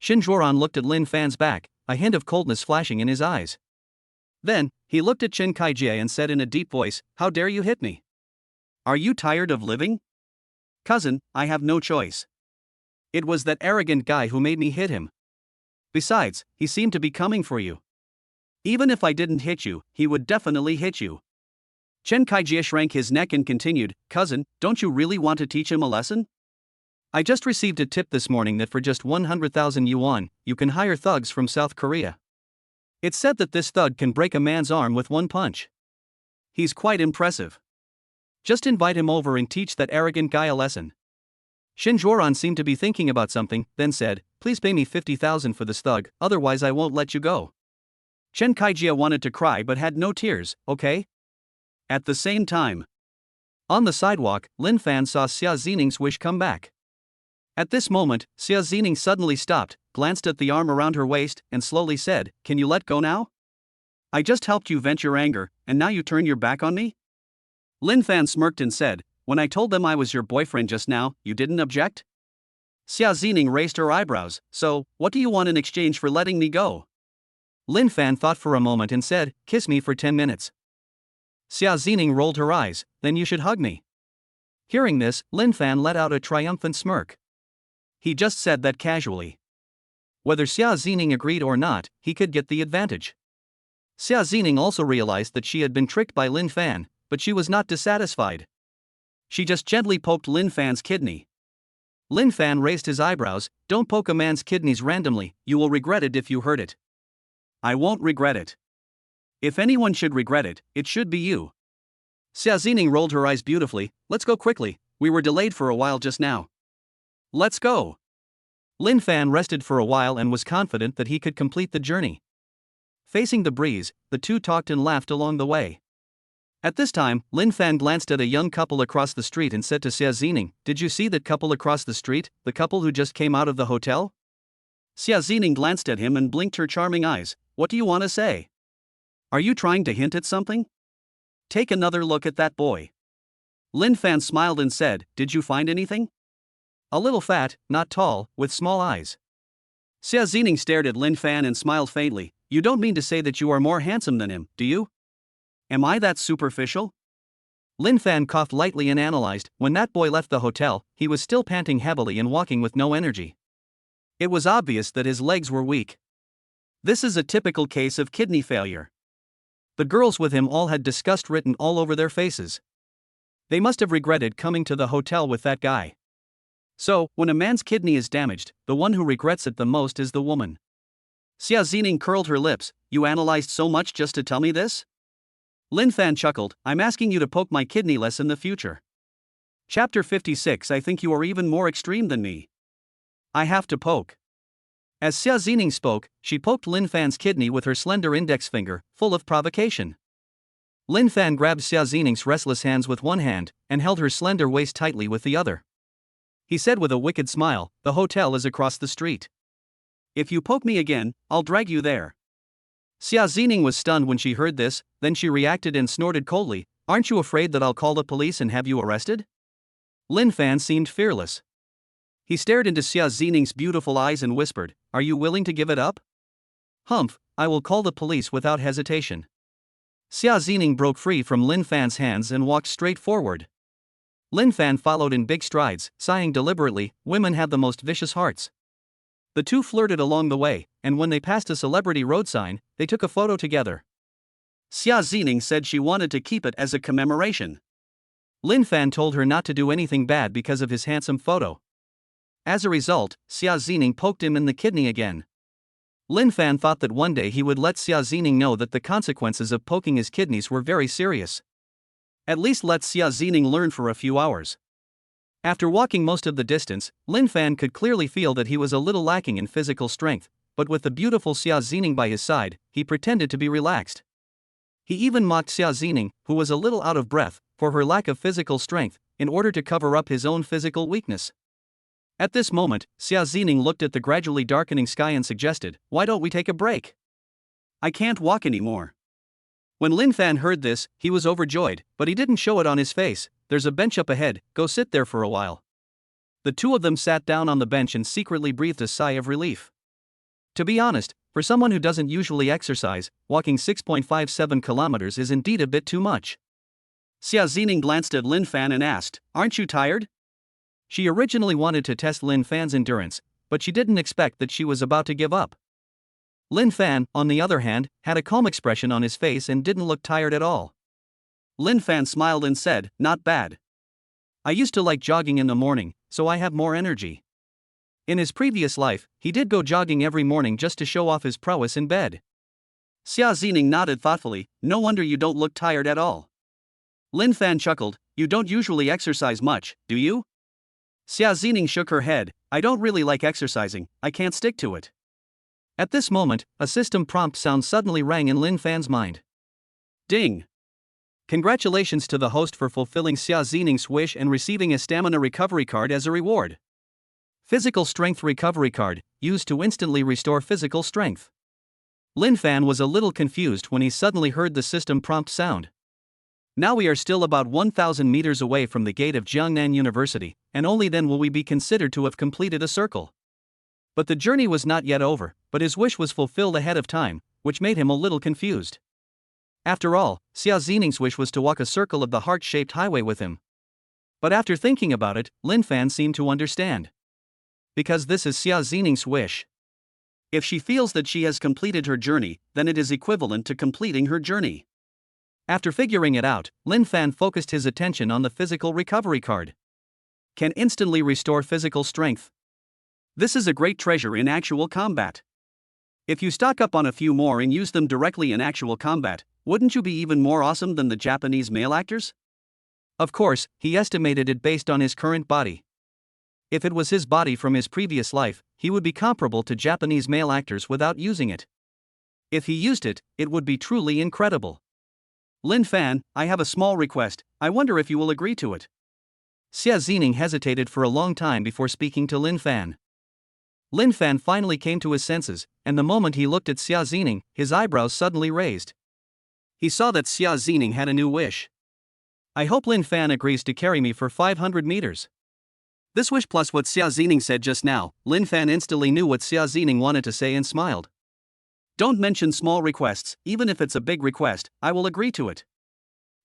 Shinjuran looked at Lin Fan's back, a hint of coldness flashing in his eyes. Then, he looked at Chen Kaijie and said in a deep voice, "How dare you hit me? Are you tired of living? Cousin, I have no choice. It was that arrogant guy who made me hit him. Besides, he seemed to be coming for you. Even if I didn't hit you, he would definitely hit you." Chen Kaijie shrank his neck and continued, "Cousin, don't you really want to teach him a lesson? I just received a tip this morning that for just 100,000 yuan, you can hire thugs from South Korea. It's said that this thug can break a man's arm with 1 punch. He's quite impressive. Just invite him over and teach that arrogant guy a lesson." Shinjuran seemed to be thinking about something, then said, "Please pay me 50,000 for this thug, otherwise I won't let you go." Chen Kaijie wanted to cry but had no tears. "Okay?" At the same time, on the sidewalk, Lin Fan saw Xia Xining's wish come back. At this moment, Xia Xining suddenly stopped, glanced at the arm around her waist, and slowly said, "Can you let go now? I just helped you vent your anger, and now you turn your back on me?" Lin Fan smirked and said, "When I told them I was your boyfriend just now, you didn't object?" Xia Xining raised her eyebrows. "So, what do you want in exchange for letting me go?" Lin Fan thought for a moment and said, "Kiss me for 10 minutes. Xia Xining rolled her eyes, "Then you should hug me." Hearing this, Lin Fan let out a triumphant smirk. He just said that casually. Whether Xia Xining agreed or not, he could get the advantage. Xia Xining also realized that she had been tricked by Lin Fan, but she was not dissatisfied. She just gently poked Lin Fan's kidney. Lin Fan raised his eyebrows. "Don't poke a man's kidneys randomly, you will regret it if you hurt it." "I won't regret it. If anyone should regret it, it should be you." Xia Xining rolled her eyes beautifully. "Let's go quickly, we were delayed for a while just now." "Let's go." Lin Fan rested for a while and was confident that he could complete the journey. Facing the breeze, the two talked and laughed along the way. At this time, Lin Fan glanced at a young couple across the street and said to Xia Xining, "Did you see that couple across the street, the couple who just came out of the hotel?" Xia Xining glanced at him and blinked her charming eyes. "What do you want to say? Are you trying to hint at something? Take another look at that boy." Lin Fan smiled and said, "Did you find anything?" "A little fat, not tall, with small eyes." Xia Xining stared at Lin Fan and smiled faintly. "You don't mean to say that you are more handsome than him, do you? Am I that superficial?" Lin Fan coughed lightly and analyzed. When that boy left the hotel, he was still panting heavily and walking with no energy. It was obvious that his legs were weak. This is a typical case of kidney failure. The girls with him all had disgust written all over their faces. They must have regretted coming to the hotel with that guy. So, when a man's kidney is damaged, the one who regrets it the most is the woman. Xia Xining curled her lips. "You analyzed so much just to tell me this?" Lin Fan chuckled. "I'm asking you to poke my kidney less in the future." Chapter 56. I think you are even more extreme than me. I have to poke. As Xia Xining spoke, she poked Lin Fan's kidney with her slender index finger, full of provocation. Lin Fan grabbed Xia Xining's restless hands with one hand, and held her slender waist tightly with the other. He said with a wicked smile, "The hotel is across the street. If you poke me again, I'll drag you there." Xia Xining was stunned when she heard this, then she reacted and snorted coldly, "Aren't you afraid that I'll call the police and have you arrested?" Lin Fan seemed fearless. He stared into Xia Xining's beautiful eyes and whispered, "Are you willing to give it up?" "Humph, I will call the police without hesitation." Xia Xining broke free from Lin Fan's hands and walked straight forward. Lin Fan followed in big strides, sighing deliberately, "Women have the most vicious hearts." The two flirted along the way, and when they passed a celebrity road sign, they took a photo together. Xia Zining said she wanted to keep it as a commemoration. Lin Fan told her not to do anything bad because of his handsome photo. As a result, Xia Zining poked him in the kidney again. Lin Fan thought that one day he would let Xia Zining know that the consequences of poking his kidneys were very serious. At least let Xia Zining learn for a few hours. After walking most of the distance, Lin Fan could clearly feel that he was a little lacking in physical strength, but with the beautiful Xia Zining by his side, he pretended to be relaxed. He even mocked Xia Zining, who was a little out of breath, for her lack of physical strength, in order to cover up his own physical weakness. At this moment, Xia Zining looked at the gradually darkening sky and suggested, "Why don't we take a break? I can't walk anymore." When Lin Fan heard this, he was overjoyed, but he didn't show it on his face. "There's a bench up ahead, go sit there for a while." The two of them sat down on the bench and secretly breathed a sigh of relief. To be honest, for someone who doesn't usually exercise, walking 6.57 kilometers is indeed a bit too much. Xia Zining glanced at Lin Fan and asked, "Aren't you tired?" She originally wanted to test Lin Fan's endurance, but she didn't expect that she was about to give up. Lin Fan, on the other hand, had a calm expression on his face and didn't look tired at all. Lin Fan smiled and said, "Not bad. I used to like jogging in the morning, so I have more energy." In his previous life, he did go jogging every morning just to show off his prowess in bed. Xia Zining nodded thoughtfully, "No wonder you don't look tired at all." Lin Fan chuckled, "You don't usually exercise much, do you?" Xia Zining shook her head, "I don't really like exercising, I can't stick to it." At this moment, a system prompt sound suddenly rang in Lin Fan's mind. Ding! Congratulations to the host for fulfilling Xia Zining's wish and receiving a stamina recovery card as a reward. Physical strength recovery card, used to instantly restore physical strength. Lin Fan was a little confused when he suddenly heard the system prompt sound. Now we are still about 1,000 meters away from the gate of Jiangnan University, and only then will we be considered to have completed a circle. But the journey was not yet over, but his wish was fulfilled ahead of time, which made him a little confused. After all, Xia Zining's wish was to walk a circle of the heart-shaped highway with him. But after thinking about it, Lin Fan seemed to understand. Because this is Xia Zining's wish. If she feels that she has completed her journey, then it is equivalent to completing her journey. After figuring it out, Lin Fan focused his attention on the physical recovery card. Can instantly restore physical strength. This is a great treasure in actual combat. If you stock up on a few more and use them directly in actual combat, wouldn't you be even more awesome than the Japanese male actors? Of course, he estimated it based on his current body. If it was his body from his previous life, he would be comparable to Japanese male actors without using it. If he used it, it would be truly incredible. Lin Fan, I have a small request, I wonder if you will agree to it. Xia Zining hesitated for a long time before speaking to Lin Fan. Lin Fan finally came to his senses, and the moment he looked at Xia Zining, his eyebrows suddenly raised. He saw that Xia Zining had a new wish. "I hope Lin Fan agrees to carry me for 500 meters. This wish plus what Xia Zining said just now, Lin Fan instantly knew what Xia Zining wanted to say and smiled. "Don't mention small requests, even if it's a big request, I will agree to it.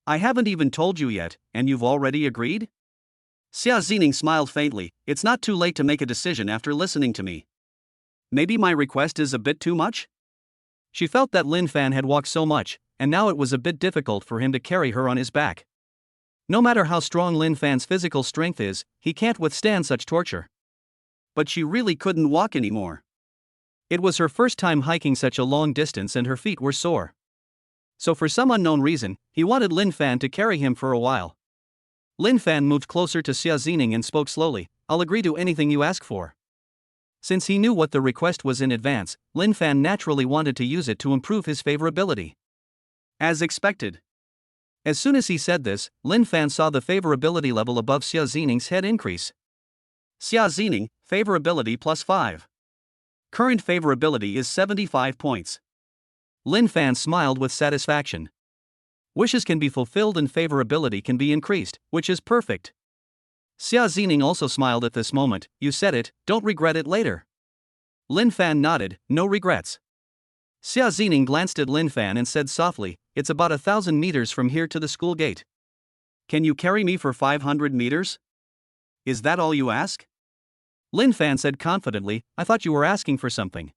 I haven't even told you yet, and you've already agreed?" Xia Zining smiled faintly, "It's not too late to make a decision after listening to me. Maybe my request is a bit too much?" She felt that Lin Fan had walked so much, and now it was a bit difficult for him to carry her on his back. No matter how strong Lin Fan's physical strength is, he can't withstand such torture. But she really couldn't walk anymore. It was her first time hiking such a long distance and her feet were sore. So for some unknown reason, he wanted Lin Fan to carry him for a while. Lin Fan moved closer to Xia Zining and spoke slowly, "I'll agree to anything you ask for." Since he knew what the request was in advance, Lin Fan naturally wanted to use it to improve his favorability. As expected. As soon as he said this, Lin Fan saw the favorability level above Xia Zining's head increase. Xia Zining, favorability plus 5. Current favorability is 75 points. Lin Fan smiled with satisfaction. Wishes can be fulfilled and favorability can be increased, which is perfect. Xia Zining also smiled at this moment, "You said it, don't regret it later." Lin Fan nodded, "No regrets." Xia Zining glanced at Lin Fan and said softly, "It's about 1,000 meters from here to the school gate. Can you carry me for 500 meters? Is that all you ask? Lin Fan said confidently, I thought you were asking for something.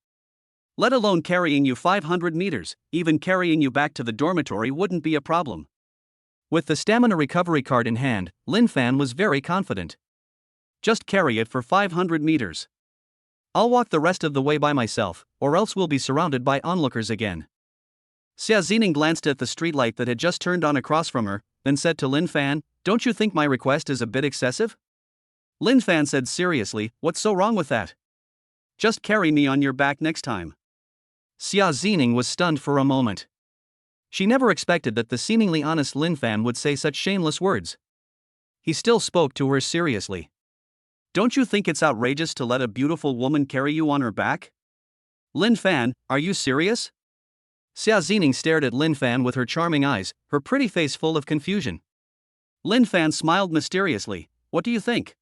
Let alone carrying you 500 meters, even carrying you back to the dormitory wouldn't be a problem. With the stamina recovery card in hand, Lin Fan was very confident. Just carry it for 500 meters. I'll walk the rest of the way by myself, or else we'll be surrounded by onlookers again. Xia Zining glanced at the streetlight that had just turned on across from her, then said to Lin Fan, Don't you think my request is a bit excessive? Lin Fan said seriously, What's so wrong with that? Just carry me on your back next time. Xia Zining was stunned for a moment. She never expected that the seemingly honest Lin Fan would say such shameless words. He still spoke to her seriously. Don't you think it's outrageous to let a beautiful woman carry you on her back? Lin Fan, are you serious? Xia Zining stared at Lin Fan with her charming eyes, her pretty face full of confusion. Lin Fan smiled mysteriously. What do you think?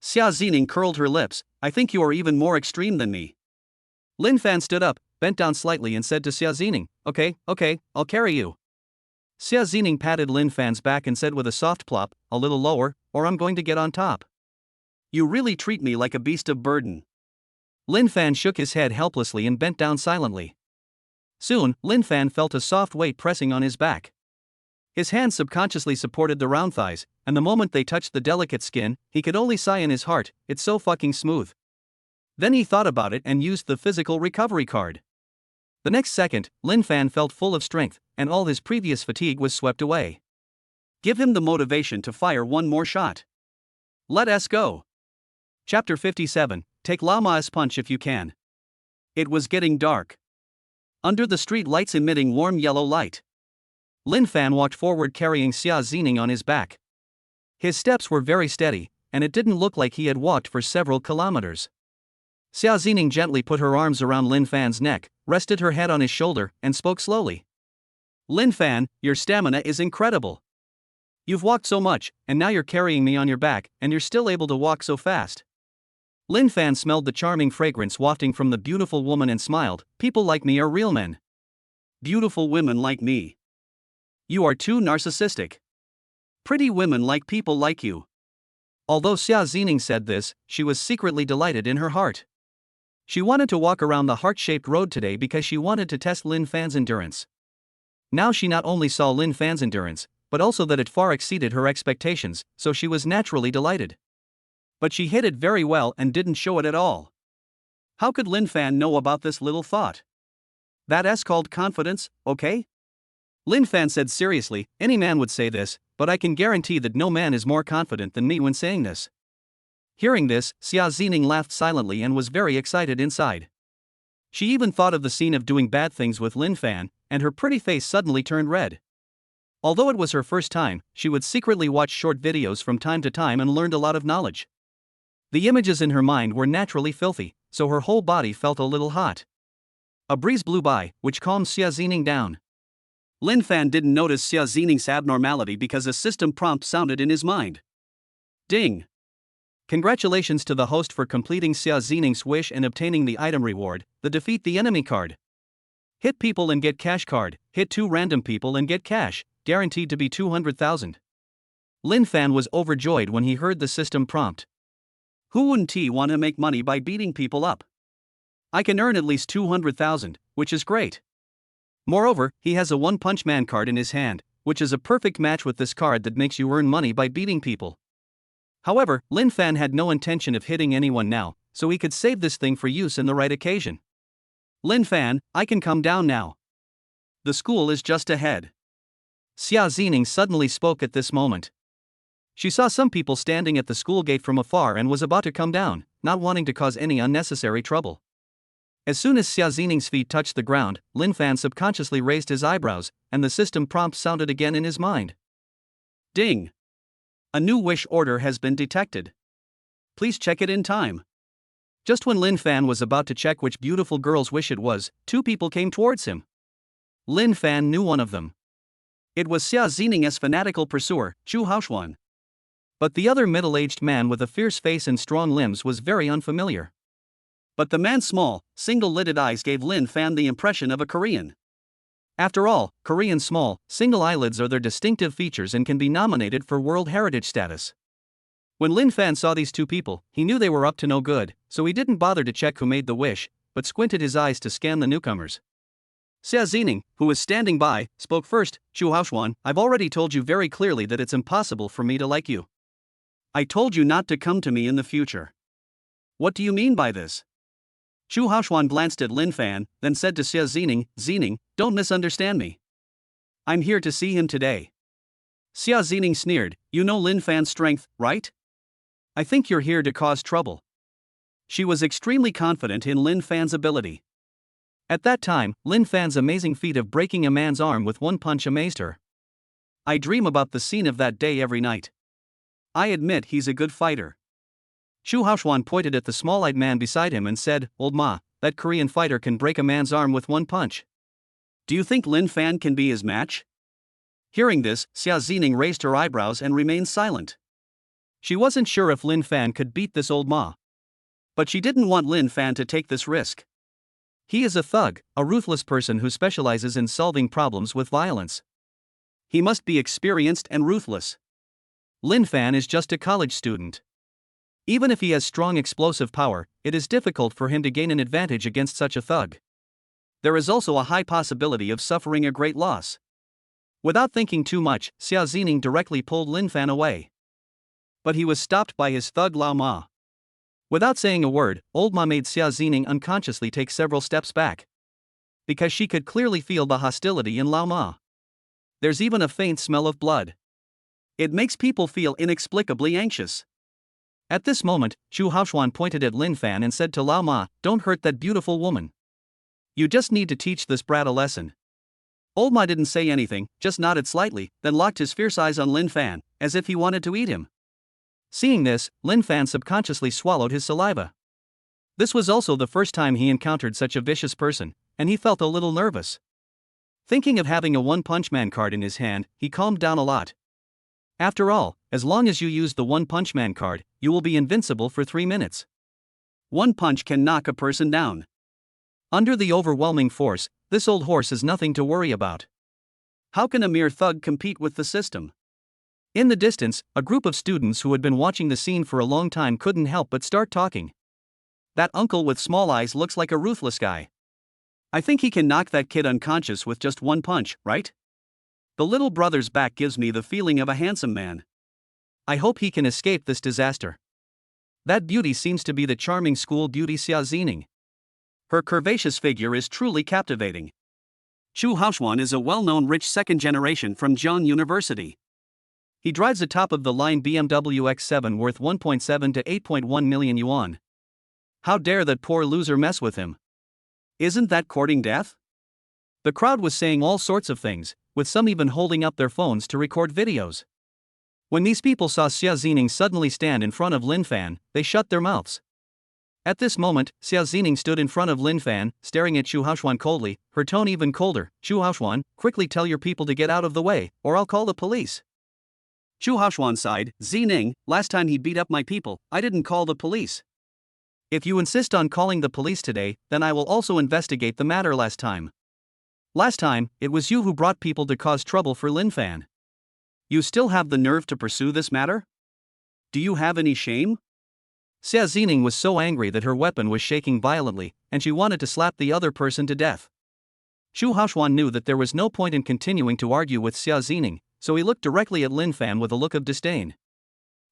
Xia Zining curled her lips. I think you are even more extreme than me. Lin Fan stood up, bent down slightly and said to Xia Zining, Okay, I'll carry you. Xia Zining patted Lin Fan's back and said with a soft plop, a little lower, or I'm going to get on top. You really treat me like a beast of burden. Lin Fan shook his head helplessly and bent down silently. Soon, Lin Fan felt a soft weight pressing on his back. His hands subconsciously supported the round thighs, and the moment they touched the delicate skin, he could only sigh in his heart, it's so fucking smooth. Then he thought about it and used the physical recovery card. The next second, Lin Fan felt full of strength, and all his previous fatigue was swept away. Give him the motivation to fire one more shot. Let us go. Chapter 57, Take Lama's punch if you can. It was getting dark. Under the street lights emitting warm yellow light, Lin Fan walked forward carrying Xia Zining on his back. His steps were very steady, and it didn't look like he had walked for several kilometers. Xia Zining gently put her arms around Lin Fan's neck, rested her head on his shoulder, and spoke slowly. Lin Fan, your stamina is incredible. You've walked so much, and now you're carrying me on your back, and you're still able to walk so fast. Lin Fan smelled the charming fragrance wafting from the beautiful woman and smiled, People like me are real men. Beautiful women like me. You are too narcissistic. Pretty women like people like you. Although Xia Zining said this, she was secretly delighted in her heart. She wanted to walk around the heart-shaped road today because she wanted to test Lin Fan's endurance. Now she not only saw Lin Fan's endurance, but also that it far exceeded her expectations, so she was naturally delighted. But she hid it very well and didn't show it at all. How could Lin Fan know about this little thought? That's called confidence, okay? Lin Fan said seriously, Any man would say this, but I can guarantee that no man is more confident than me when saying this. Hearing this, Xia Zining laughed silently and was very excited inside. She even thought of the scene of doing bad things with Lin Fan, and her pretty face suddenly turned red. Although it was her first time, she would secretly watch short videos from time to time and learned a lot of knowledge. The images in her mind were naturally filthy, so her whole body felt a little hot. A breeze blew by, which calmed Xia Zining down. Lin Fan didn't notice Xia Zining's abnormality because a system prompt sounded in his mind. Ding! Congratulations to the host for completing Xia Zining's wish and obtaining the item reward, the Defeat the Enemy card. Hit people and get cash card, hit 2 random people and get cash, guaranteed to be 200,000. Lin Fan was overjoyed when he heard the system prompt. Who wouldn't want to make money by beating people up? I can earn at least 200,000, which is great. Moreover, he has a One Punch Man card in his hand, which is a perfect match with this card that makes you earn money by beating people. However, Lin Fan had no intention of hitting anyone now, so he could save this thing for use in the right occasion. Lin Fan, I can come down now. The school is just ahead. Xia Zining suddenly spoke at this moment. She saw some people standing at the school gate from afar and was about to come down, not wanting to cause any unnecessary trouble. As soon as Xia Zining's feet touched the ground, Lin Fan subconsciously raised his eyebrows, and the system prompt sounded again in his mind. Ding! A new wish order has been detected. Please check it in time. Just when Lin Fan was about to check which beautiful girl's wish it was, 2 people came towards him. Lin Fan knew one of them. It was Xia Zining's fanatical pursuer, Chu Haoxuan. But the other middle-aged man with a fierce face and strong limbs was very unfamiliar. But the man's small, single-lidded eyes gave Lin Fan the impression of a Korean. After all, Korean small, single eyelids are their distinctive features and can be nominated for World Heritage status. When Lin Fan saw these two people, he knew they were up to no good, so he didn't bother to check who made the wish, but squinted his eyes to scan the newcomers. Xia Zining, who was standing by, spoke first. Chu Haoxuan, I've already told you very clearly that it's impossible for me to like you. I told you not to come to me in the future. What do you mean by this? Chu Haoxuan glanced at Lin Fan, then said to Xia Zining, Zining, don't misunderstand me. I'm here to see him today. Xia Zining sneered, you know Lin Fan's strength, right? I think you're here to cause trouble. She was extremely confident in Lin Fan's ability. At that time, Lin Fan's amazing feat of breaking a man's arm with one punch amazed her. I dream about the scene of that day every night. I admit he's a good fighter. Chu Haoxuan pointed at the small-eyed man beside him and said, Old Ma, that Korean fighter can break a man's arm with one punch. Do you think Lin Fan can be his match? Hearing this, Xia Zining raised her eyebrows and remained silent. She wasn't sure if Lin Fan could beat this old Ma. But she didn't want Lin Fan to take this risk. He is a thug, a ruthless person who specializes in solving problems with violence. He must be experienced and ruthless. Lin Fan is just a college student. Even if he has strong explosive power, it is difficult for him to gain an advantage against such a thug. There is also a high possibility of suffering a great loss. Without thinking too much, Xia Zining directly pulled Lin Fan away. But he was stopped by his thug Lao Ma. Without saying a word, old Ma made Xia Zining unconsciously take several steps back. Because she could clearly feel the hostility in Lao Ma. There's even a faint smell of blood. It makes people feel inexplicably anxious. At this moment, Chu Haoxuan pointed at Lin Fan and said to Lao Ma, don't hurt that beautiful woman. You just need to teach this brat a lesson. Old Ma didn't say anything, just nodded slightly, then locked his fierce eyes on Lin Fan, as if he wanted to eat him. Seeing this, Lin Fan subconsciously swallowed his saliva. This was also the first time he encountered such a vicious person, and he felt a little nervous. Thinking of having a one-punch man card in his hand, he calmed down a lot. After all, as long as you use the one-punch man card, you will be invincible for 3 minutes. One punch can knock a person down. Under the overwhelming force, this old horse is nothing to worry about. How can a mere thug compete with the system? In the distance, a group of students who had been watching the scene for a long time couldn't help but start talking. That uncle with small eyes looks like a ruthless guy. I think he can knock that kid unconscious with just one punch, right? The little brother's back gives me the feeling of a handsome man. I hope he can escape this disaster. That beauty seems to be the charming school beauty Xia Zining. Her curvaceous figure is truly captivating. Chu Haoxuan is a well-known rich second generation from Zhejiang University. He drives a top-of-the-line BMW X7 worth 1.7 to 8.1 million yuan. How dare that poor loser mess with him? Isn't that courting death? The crowd was saying all sorts of things, with some even holding up their phones to record videos. When these people saw Xia Zining suddenly stand in front of Lin Fan, they shut their mouths. At this moment, Xia Zining stood in front of Lin Fan, staring at Chu Haoxuan coldly, her tone even colder. Chu Haoxuan, quickly tell your people to get out of the way, or I'll call the police. Chu Haoxuan sighed, Zining, last time he beat up my people, I didn't call the police. If you insist on calling the police today, then I will also investigate the matter last time. Last time, it was you who brought people to cause trouble for Lin Fan. You still have the nerve to pursue this matter? Do you have any shame? Xia Zining was so angry that her weapon was shaking violently, and she wanted to slap the other person to death. Chu Haoxuan knew that there was no point in continuing to argue with Xia Zining, so he looked directly at Lin Fan with a look of disdain.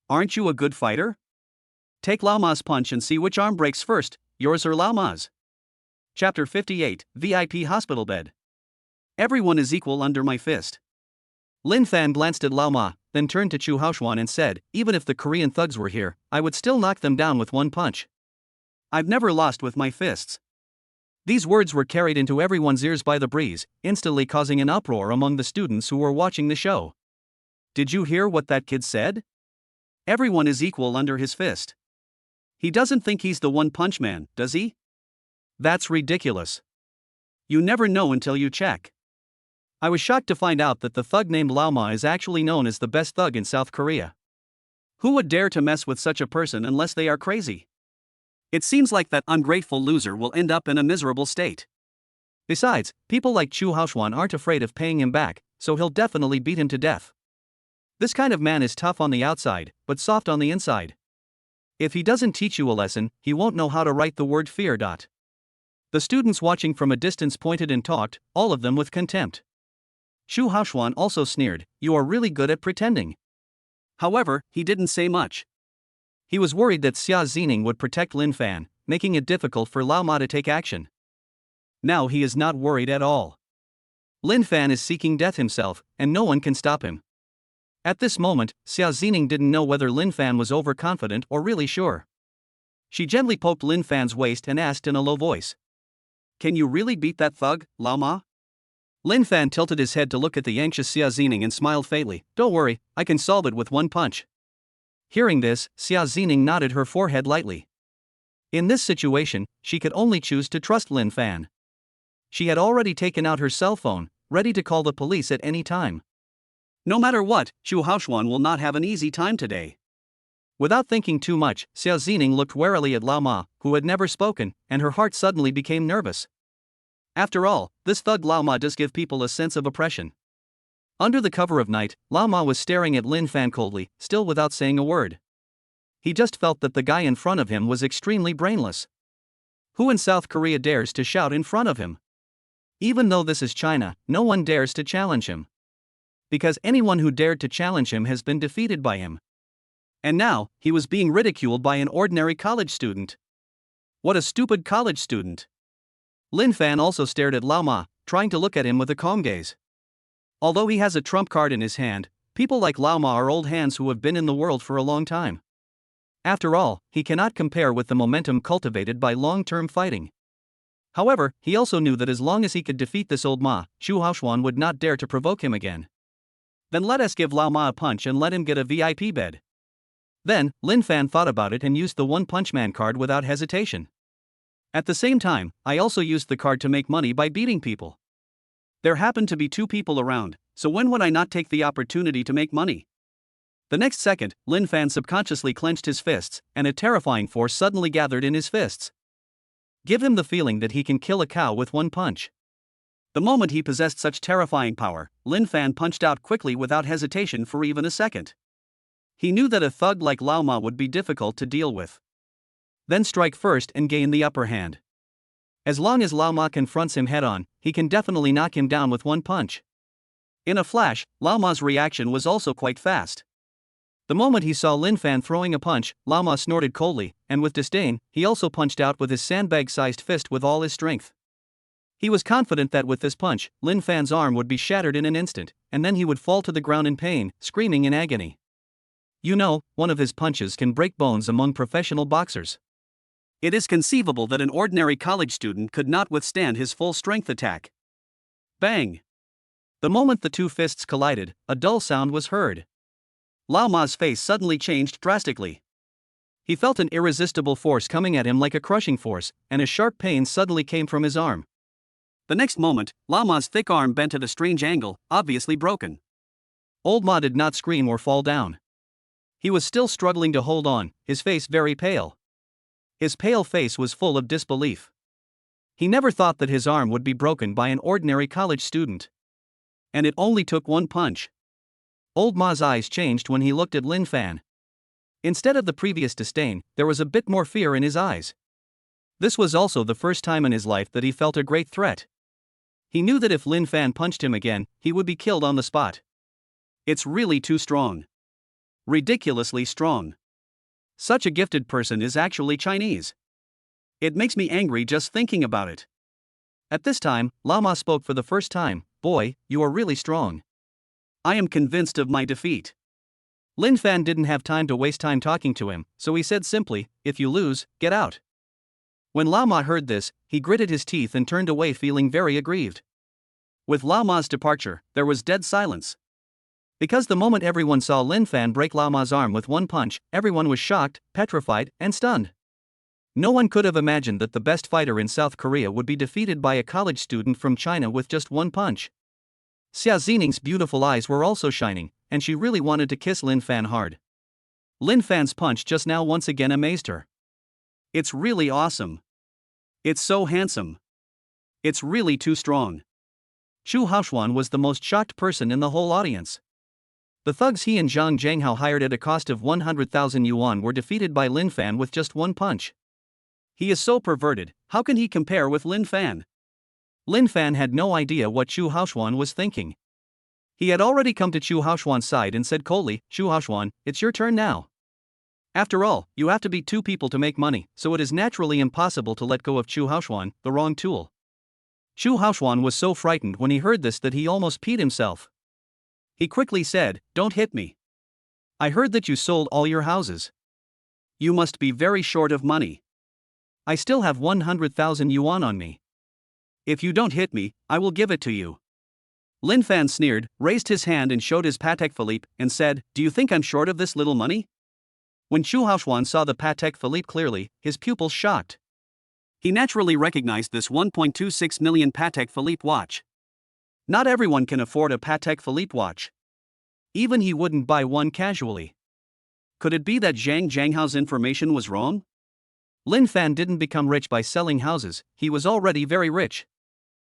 Aren't you a good fighter? Take Lao Ma's punch and see which arm breaks first, yours or Lao Ma's. Chapter 58, VIP Hospital Bed. Everyone is equal under my fist. Lin Fan glanced at Lao Ma, then turned to Chu Haoxuan and said, even if the Korean thugs were here, I would still knock them down with one punch. I've never lost with my fists. These words were carried into everyone's ears by the breeze, instantly causing an uproar among the students who were watching the show. Did you hear what that kid said? Everyone is equal under his fist. He doesn't think he's the one-punch man, does he? That's ridiculous. You never know until you check. I was shocked to find out that the thug named Lao Ma is actually known as the best thug in South Korea. Who would dare to mess with such a person unless they are crazy? It seems like that ungrateful loser will end up in a miserable state. Besides, people like Chu Haoxuan aren't afraid of paying him back, so he'll definitely beat him to death. This kind of man is tough on the outside, but soft on the inside. If he doesn't teach you a lesson, he won't know how to write the word fear. The students watching from a distance pointed and talked, all of them with contempt. Chu Haoxuan also sneered, "You are really good at pretending." However, he didn't say much. He was worried that Xia Zining would protect Lin Fan, making it difficult for Lao Ma to take action. Now he is not worried at all. Lin Fan is seeking death himself, and no one can stop him. At this moment, Xia Zining didn't know whether Lin Fan was overconfident or really sure. She gently poked Lin Fan's waist and asked in a low voice, "Can you really beat that thug, Lao Ma?" Lin Fan tilted his head to look at the anxious Xia Zining and smiled faintly. "Don't worry, I can solve it with one punch." Hearing this, Xia Zining nodded her forehead lightly. In this situation, she could only choose to trust Lin Fan. She had already taken out her cell phone, ready to call the police at any time. No matter what, Chu Haoxuan will not have an easy time today. Without thinking too much, Xia Zining looked warily at Lao Ma, who had never spoken, and her heart suddenly became nervous. After all, this thug Lao Ma does give people a sense of oppression. Under the cover of night, Lao Ma was staring at Lin Fan coldly, still without saying a word. He just felt that the guy in front of him was extremely brainless. Who in South Korea dares to shout in front of him? Even though this is China, no one dares to challenge him. Because anyone who dared to challenge him has been defeated by him. And now, he was being ridiculed by an ordinary college student. What a stupid college student. Lin Fan also stared at Lao Ma, trying to look at him with a calm gaze. Although he has a trump card in his hand, people like Lao Ma are old hands who have been in the world for a long time. After all, he cannot compare with the momentum cultivated by long-term fighting. However, he also knew that as long as he could defeat this old Ma, Chu Haoxuan would not dare to provoke him again. Then let us give Lao Ma a punch and let him get a VIP bed. Then, Lin Fan thought about it and used the One Punch Man card without hesitation. At the same time, I also used the card to make money by beating people. There happened to be two people around, so when would I not take the opportunity to make money? The next second, Lin Fan subconsciously clenched his fists, and a terrifying force suddenly gathered in his fists. Give him the feeling that he can kill a cow with one punch. The moment he possessed such terrifying power, Lin Fan punched out quickly without hesitation for even a second. He knew that a thug like Lao Ma would be difficult to deal with. Then strike first and gain the upper hand. As long as Lao Ma confronts him head-on, he can definitely knock him down with one punch. In a flash, Lao Ma's reaction was also quite fast. The moment he saw Lin Fan throwing a punch, Lao Ma snorted coldly, and with disdain, he also punched out with his sandbag-sized fist with all his strength. He was confident that with this punch, Lin Fan's arm would be shattered in an instant, and then he would fall to the ground in pain, screaming in agony. You know, one of his punches can break bones among professional boxers. It is conceivable that an ordinary college student could not withstand his full-strength attack. Bang! The moment the two fists collided, a dull sound was heard. Lao Ma's face suddenly changed drastically. He felt an irresistible force coming at him like a crushing force, and a sharp pain suddenly came from his arm. The next moment, Lao Ma's thick arm bent at a strange angle, obviously broken. Old Ma did not scream or fall down. He was still struggling to hold on, his face very pale. His pale face was full of disbelief. He never thought that his arm would be broken by an ordinary college student. And it only took one punch. Old Ma's eyes changed when he looked at Lin Fan. Instead of the previous disdain, there was a bit more fear in his eyes. This was also the first time in his life that he felt a great threat. He knew that if Lin Fan punched him again, he would be killed on the spot. It's really too strong. Ridiculously strong. Such a gifted person is actually Chinese. It makes me angry just thinking about it. At this time, Lao Ma spoke for the first time. Boy, you are really strong. I am convinced of my defeat. Lin Fan didn't have time to waste time talking to him, so he said simply, if you lose, get out. When Lao Ma heard this, he gritted his teeth and turned away feeling very aggrieved. With Lao Ma's departure, there was dead silence. Because the moment everyone saw Lin Fan break Lao Ma's arm with one punch, everyone was shocked, petrified, and stunned. No one could have imagined that the best fighter in South Korea would be defeated by a college student from China with just one punch. Xia Zining's beautiful eyes were also shining, and she really wanted to kiss Lin Fan hard. Lin Fan's punch just now once again amazed her. It's really awesome. It's so handsome. It's really too strong. Chu Haoxuan was the most shocked person in the whole audience. The thugs he and Zhang Jianghao hired at a cost of 100,000 yuan were defeated by Lin Fan with just one punch. He is so perverted, how can he compare with Lin Fan? Lin Fan had no idea what Chu Haoxuan was thinking. He had already come to Chu Haoxuan's side and said coldly, "Chu Haoxuan, it's your turn now. After all, you have to beat two people to make money, so it is naturally impossible to let go of Chu Haoxuan, the wrong tool." Chu Haoxuan was so frightened when he heard this that he almost peed himself. He quickly said, "Don't hit me. I heard that you sold all your houses. You must be very short of money. I still have 100,000 yuan on me. If you don't hit me, I will give it to you." Lin Fan sneered, raised his hand and showed his Patek Philippe, and said, "Do you think I'm short of this little money?" When Chu Haoxuan saw the Patek Philippe clearly, his pupils shocked. He naturally recognized this 1.26 million Patek Philippe watch. Not everyone can afford a Patek Philippe watch. Even he wouldn't buy one casually. Could it be that Zhang Jianghao's information was wrong? Lin Fan didn't become rich by selling houses, he was already very rich.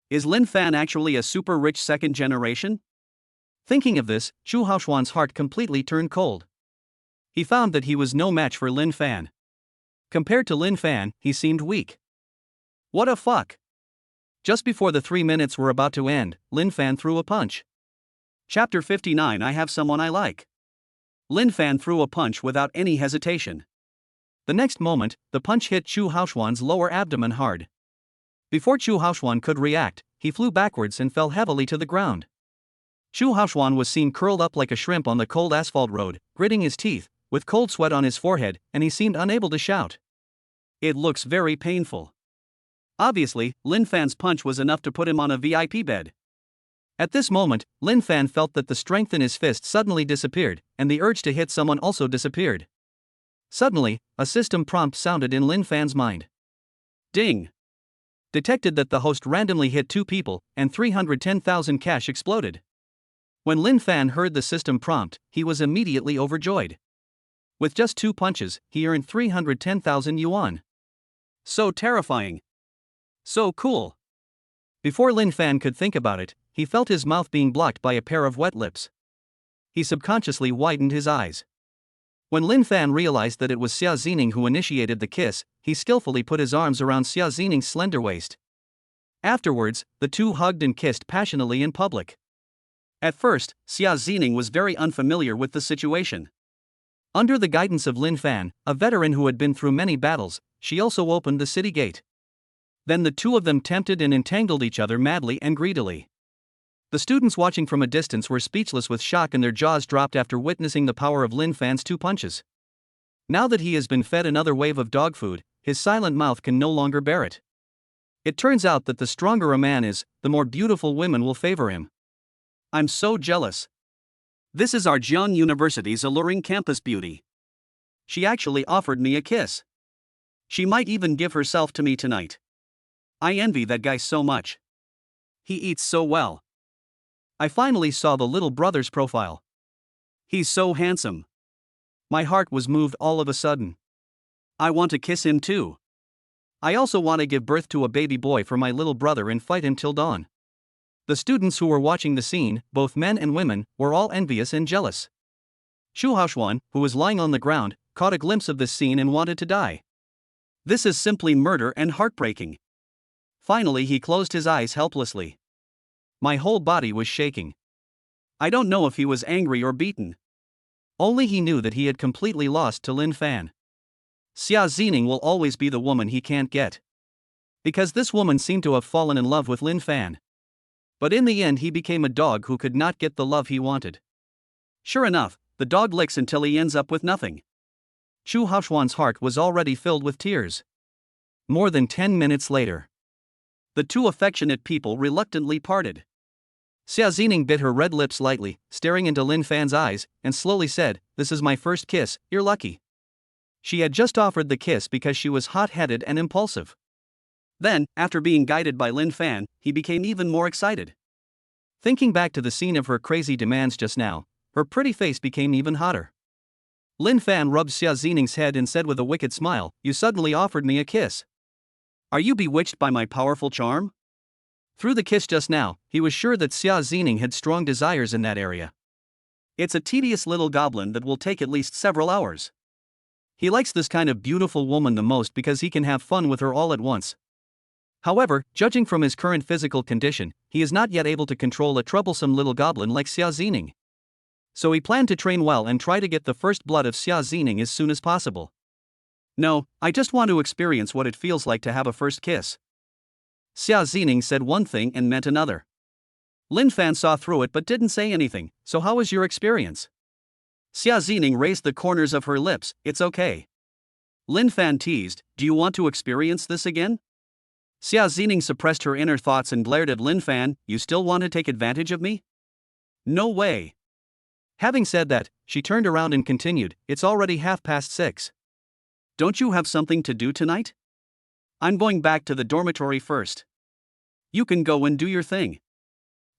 Is Lin Fan actually a super rich second generation? Thinking of this, Chu Haoxuan's heart completely turned cold. He found that he was no match for Lin Fan. Compared to Lin Fan, he seemed weak. What a fuck! Just before the 3 minutes were about to end, Lin Fan threw a punch. Chapter 59. I have someone I like. Lin Fan threw a punch without any hesitation. The next moment, the punch hit Chu Haoxuan's lower abdomen hard. Before Chu Haoxuan could react, he flew backwards and fell heavily to the ground. Chu Haoxuan was seen curled up like a shrimp on the cold asphalt road, gritting his teeth, with cold sweat on his forehead, and he seemed unable to shout. It looks very painful. Obviously, Lin Fan's punch was enough to put him on a VIP bed. At this moment, Lin Fan felt that the strength in his fist suddenly disappeared, and the urge to hit someone also disappeared. Suddenly, a system prompt sounded in Lin Fan's mind. Ding! Detected that the host randomly hit two people, and 310,000 cash exploded. When Lin Fan heard the system prompt, he was immediately overjoyed. With just 2 punches, he earned 310,000 yuan. So terrifying. So cool. Before Lin Fan could think about it, he felt his mouth being blocked by a pair of wet lips. He subconsciously widened his eyes. When Lin Fan realized that it was Xia Zining who initiated the kiss, he skillfully put his arms around Xia Zining's slender waist. Afterwards, the two hugged and kissed passionately in public. At first, Xia Zining was very unfamiliar with the situation. Under the guidance of Lin Fan, a veteran who had been through many battles, she also opened the city gate. Then the two of them tempted and entangled each other madly and greedily. The students watching from a distance were speechless with shock and their jaws dropped after witnessing the power of Lin Fan's 2 punches. Now that he has been fed another wave of dog food, his silent mouth can no longer bear it. It turns out that the stronger a man is, the more beautiful women will favor him. I'm so jealous. This is our Jian University's alluring campus beauty. She actually offered me a kiss. She might even give herself to me tonight. I envy that guy so much. He eats so well. I finally saw the little brother's profile. He's so handsome. My heart was moved all of a sudden. I want to kiss him too. I also want to give birth to a baby boy for my little brother and fight him till dawn. The students who were watching the scene, both men and women, were all envious and jealous. Chu Haoxuan, who was lying on the ground, caught a glimpse of this scene and wanted to die. This is simply murder and heartbreaking. Finally, he closed his eyes helplessly. My whole body was shaking. I don't know if he was angry or beaten. Only he knew that he had completely lost to Lin Fan. Xia Zining will always be the woman he can't get. Because this woman seemed to have fallen in love with Lin Fan. But in the end he became a dog who could not get the love he wanted. Sure enough, the dog licks until he ends up with nothing. Chu Haoxuan's heart was already filled with tears. More than 10 minutes later, the two affectionate people reluctantly parted. Xia Zining bit her red lips lightly, staring into Lin Fan's eyes, and slowly said, "This is my first kiss, you're lucky." She had just offered the kiss because she was hot-headed and impulsive. Then, after being guided by Lin Fan, he became even more excited. Thinking back to the scene of her crazy demands just now, her pretty face became even hotter. Lin Fan rubbed Xia Zining's head and said with a wicked smile, "You suddenly offered me a kiss. Are you bewitched by my powerful charm?" Through the kiss just now, he was sure that Xia Zining had strong desires in that area. It's a tedious little goblin that will take at least several hours. He likes this kind of beautiful woman the most because he can have fun with her all at once. However, judging from his current physical condition, he is not yet able to control a troublesome little goblin like Xia Zining. So he planned to train well and try to get the first blood of Xia Zining as soon as possible. No, I just want to experience what it feels like to have a first kiss. Xia Zining said one thing and meant another. Lin Fan saw through it but didn't say anything. So how was your experience? Xia Zining raised the corners of her lips. It's okay. Lin Fan teased, do you want to experience this again? Xia Zining suppressed her inner thoughts and glared at Lin Fan. You still want to take advantage of me? No way. Having said that, she turned around and continued, it's already 6:30. Don't you have something to do tonight? I'm going back to the dormitory first. You can go and do your thing.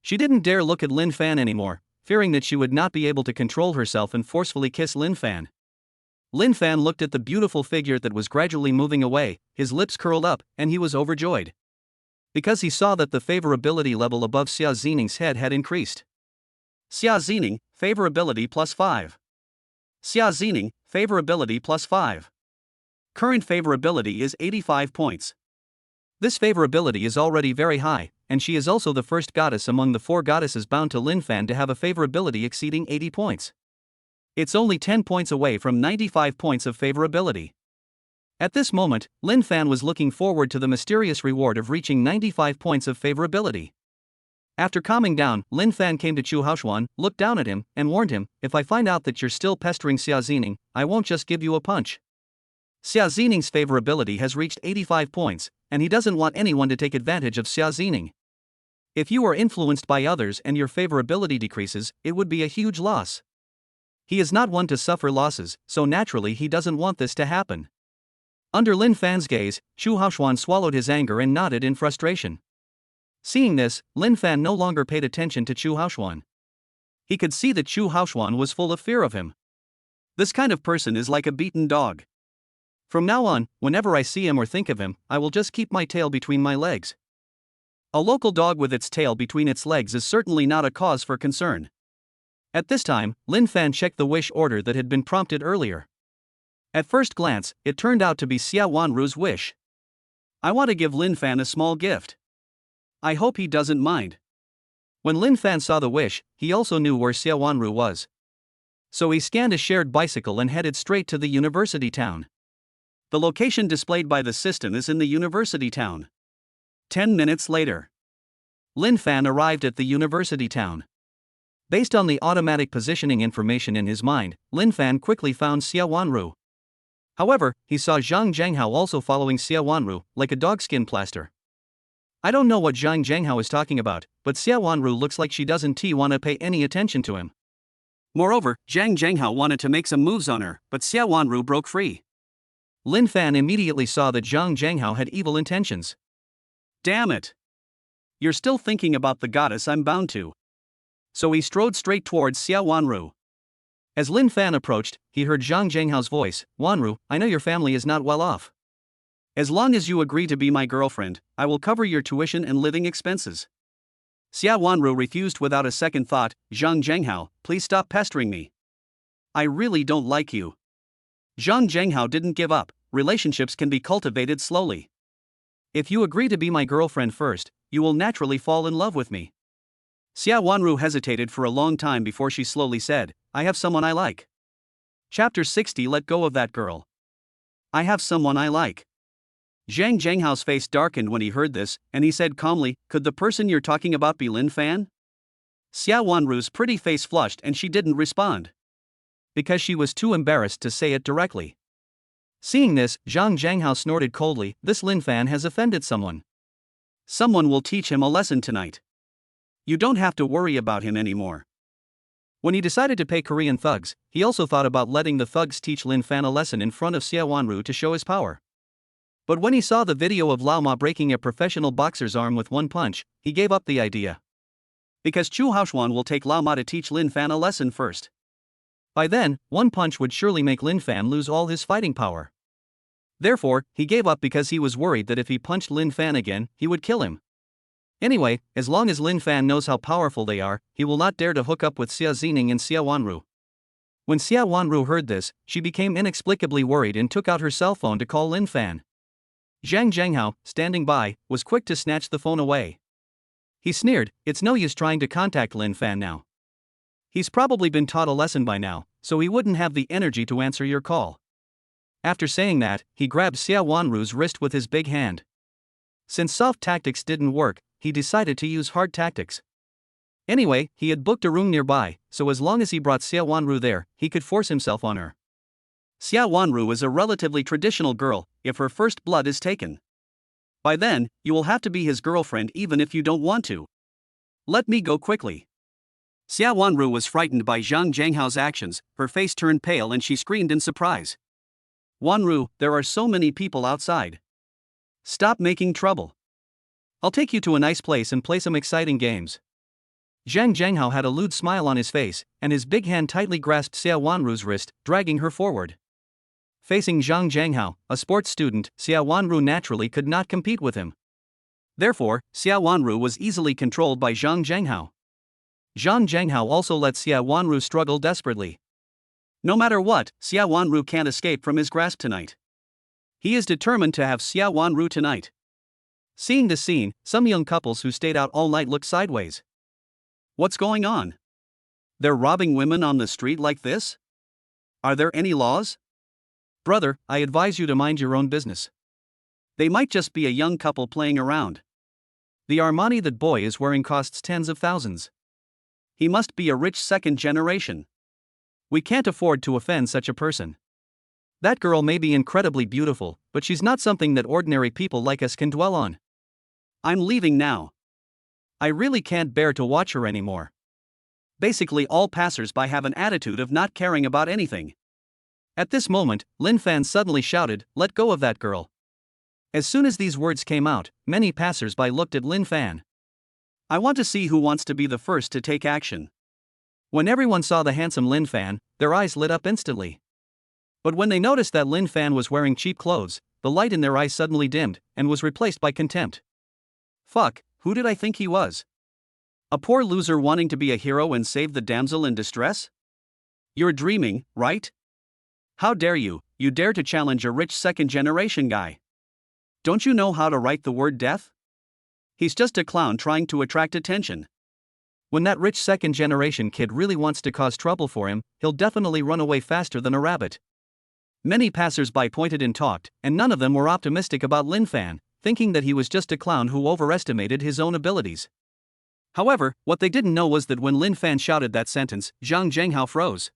She didn't dare look at Lin Fan anymore, fearing that she would not be able to control herself and forcefully kiss Lin Fan. Lin Fan looked at the beautiful figure that was gradually moving away, his lips curled up, and he was overjoyed. Because he saw that the favorability level above Xia Zining's head had increased. Xia Zining, favorability +5. Xia Zining, favorability +5. Current favorability is 85 points. This favorability is already very high, and she is also the first goddess among the 4 goddesses bound to Lin Fan to have a favorability exceeding 80 points. It's only 10 points away from 95 points of favorability. At this moment, Lin Fan was looking forward to the mysterious reward of reaching 95 points of favorability. After calming down, Lin Fan came to Chu Haoshuan, looked down at him, and warned him, if I find out that you're still pestering Xia Zining, I won't just give you a punch. Xia Zining's favorability has reached 85 points, and he doesn't want anyone to take advantage of Xia Zining. If you are influenced by others and your favorability decreases, it would be a huge loss. He is not one to suffer losses, so naturally he doesn't want this to happen. Under Lin Fan's gaze, Chu Haoshuan swallowed his anger and nodded in frustration. Seeing this, Lin Fan no longer paid attention to Chu Haoshuan. He could see that Chu Haoshuan was full of fear of him. This kind of person is like a beaten dog. From now on, whenever I see him or think of him, I will just keep my tail between my legs. A local dog with its tail between its legs is certainly not a cause for concern. At this time, Lin Fan checked the wish order that had been prompted earlier. At first glance, it turned out to be Xia Wanru's wish. I want to give Lin Fan a small gift. I hope he doesn't mind. When Lin Fan saw the wish, he also knew where Xia Wanru was. So he scanned a shared bicycle and headed straight to the university town. The location displayed by the system is in the university town. 10 minutes later, Lin Fan arrived at the university town. Based on the automatic positioning information in his mind, Lin Fan quickly found Xia Wanru. However, he saw Zhang Zhenghao also following Xia Wanru, like a dogskin plaster. I don't know what Zhang Zhenghao is talking about, but Xia Wanru looks like she doesn't want to pay any attention to him. Moreover, Zhang Zhenghao wanted to make some moves on her, but Xia Wanru broke free. Lin Fan immediately saw that Zhang Zhenghao had evil intentions. Damn it! You're still thinking about the goddess I'm bound to. So he strode straight towards Xia Wanru. As Lin Fan approached, he heard Zhang Zhenghao's voice, Wanru, I know your family is not well off. As long as you agree to be my girlfriend, I will cover your tuition and living expenses. Xia Wanru refused without a second thought, Zhang Zhenghao, please stop pestering me. I really don't like you. Zhang Zhenghao didn't give up, relationships can be cultivated slowly. If you agree to be my girlfriend first, you will naturally fall in love with me. Xia Wanru hesitated for a long time before she slowly said, I have someone I like. Chapter 60 Let go of that girl. I have someone I like. Zhang Zhenghao's face darkened when he heard this, and he said calmly, could the person you're talking about be Lin Fan? Xia Wanru's pretty face flushed and she didn't respond. Because she was too embarrassed to say it directly. Seeing this, Zhang Zhenghao snorted coldly, this Lin Fan has offended someone. Someone will teach him a lesson tonight. You don't have to worry about him anymore. When he decided to pay Korean thugs, he also thought about letting the thugs teach Lin Fan a lesson in front of Xia Wanru to show his power. But when he saw the video of Lao Ma breaking a professional boxer's arm with one punch, he gave up the idea. Because Chu Haoshuan will take Lao Ma to teach Lin Fan a lesson first. By then, one punch would surely make Lin Fan lose all his fighting power. Therefore, he gave up because he was worried that if he punched Lin Fan again, he would kill him. Anyway, as long as Lin Fan knows how powerful they are, he will not dare to hook up with Xia Zining and Xia Wanru. When Xia Wanru heard this, she became inexplicably worried and took out her cell phone to call Lin Fan. Zhang Zhenghao, standing by, was quick to snatch the phone away. He sneered, "It's no use trying to contact Lin Fan now. He's probably been taught a lesson by now, so he wouldn't have the energy to answer your call." After saying that, he grabbed Xia Wanru's wrist with his big hand. Since soft tactics didn't work, he decided to use hard tactics. Anyway, he had booked a room nearby, so as long as he brought Xia Wanru there, he could force himself on her. Xia Wanru is a relatively traditional girl, if her first blood is taken. By then, you will have to be his girlfriend even if you don't want to. Let me go quickly. Xia Wanru was frightened by Zhang Zhenghao's actions, her face turned pale and she screamed in surprise. "Wanru, there are so many people outside. Stop making trouble. I'll take you to a nice place and play some exciting games." Zhang Zhenghao had a lewd smile on his face, and his big hand tightly grasped Xia Wanru's wrist, dragging her forward. Facing Zhang Zhenghao, a sports student, Xia Wanru naturally could not compete with him. Therefore, Xia Wanru was easily controlled by Zhang Zhenghao. Zhang Zhenghao also let Xia Wanru struggle desperately. No matter what, Xia Wanru can't escape from his grasp tonight. He is determined to have Xia Wanru tonight. Seeing the scene, some young couples who stayed out all night looked sideways. What's going on? They're robbing women on the street like this? Are there any laws? Brother, I advise you to mind your own business. They might just be a young couple playing around. The Armani that boy is wearing costs tens of thousands. He must be a rich second generation. We can't afford to offend such a person. That girl may be incredibly beautiful, but she's not something that ordinary people like us can dwell on. I'm leaving now. I really can't bear to watch her anymore. Basically, all passers-by have an attitude of not caring about anything. At this moment, Lin Fan suddenly shouted, "Let go of that girl." As soon as these words came out, many passers-by looked at Lin Fan. I want to see who wants to be the first to take action. When everyone saw the handsome Lin Fan, their eyes lit up instantly. But when they noticed that Lin Fan was wearing cheap clothes, the light in their eyes suddenly dimmed, and was replaced by contempt. Fuck, who did I think he was? A poor loser wanting to be a hero and save the damsel in distress? You're dreaming, right? How dare you dare to challenge a rich second-generation guy. Don't you know how to write the word death? He's just a clown trying to attract attention. When that rich second-generation kid really wants to cause trouble for him, he'll definitely run away faster than a rabbit. Many passers-by pointed and talked, and none of them were optimistic about Lin Fan, thinking that he was just a clown who overestimated his own abilities. However, what they didn't know was that when Lin Fan shouted that sentence, Zhang Zhenghao froze.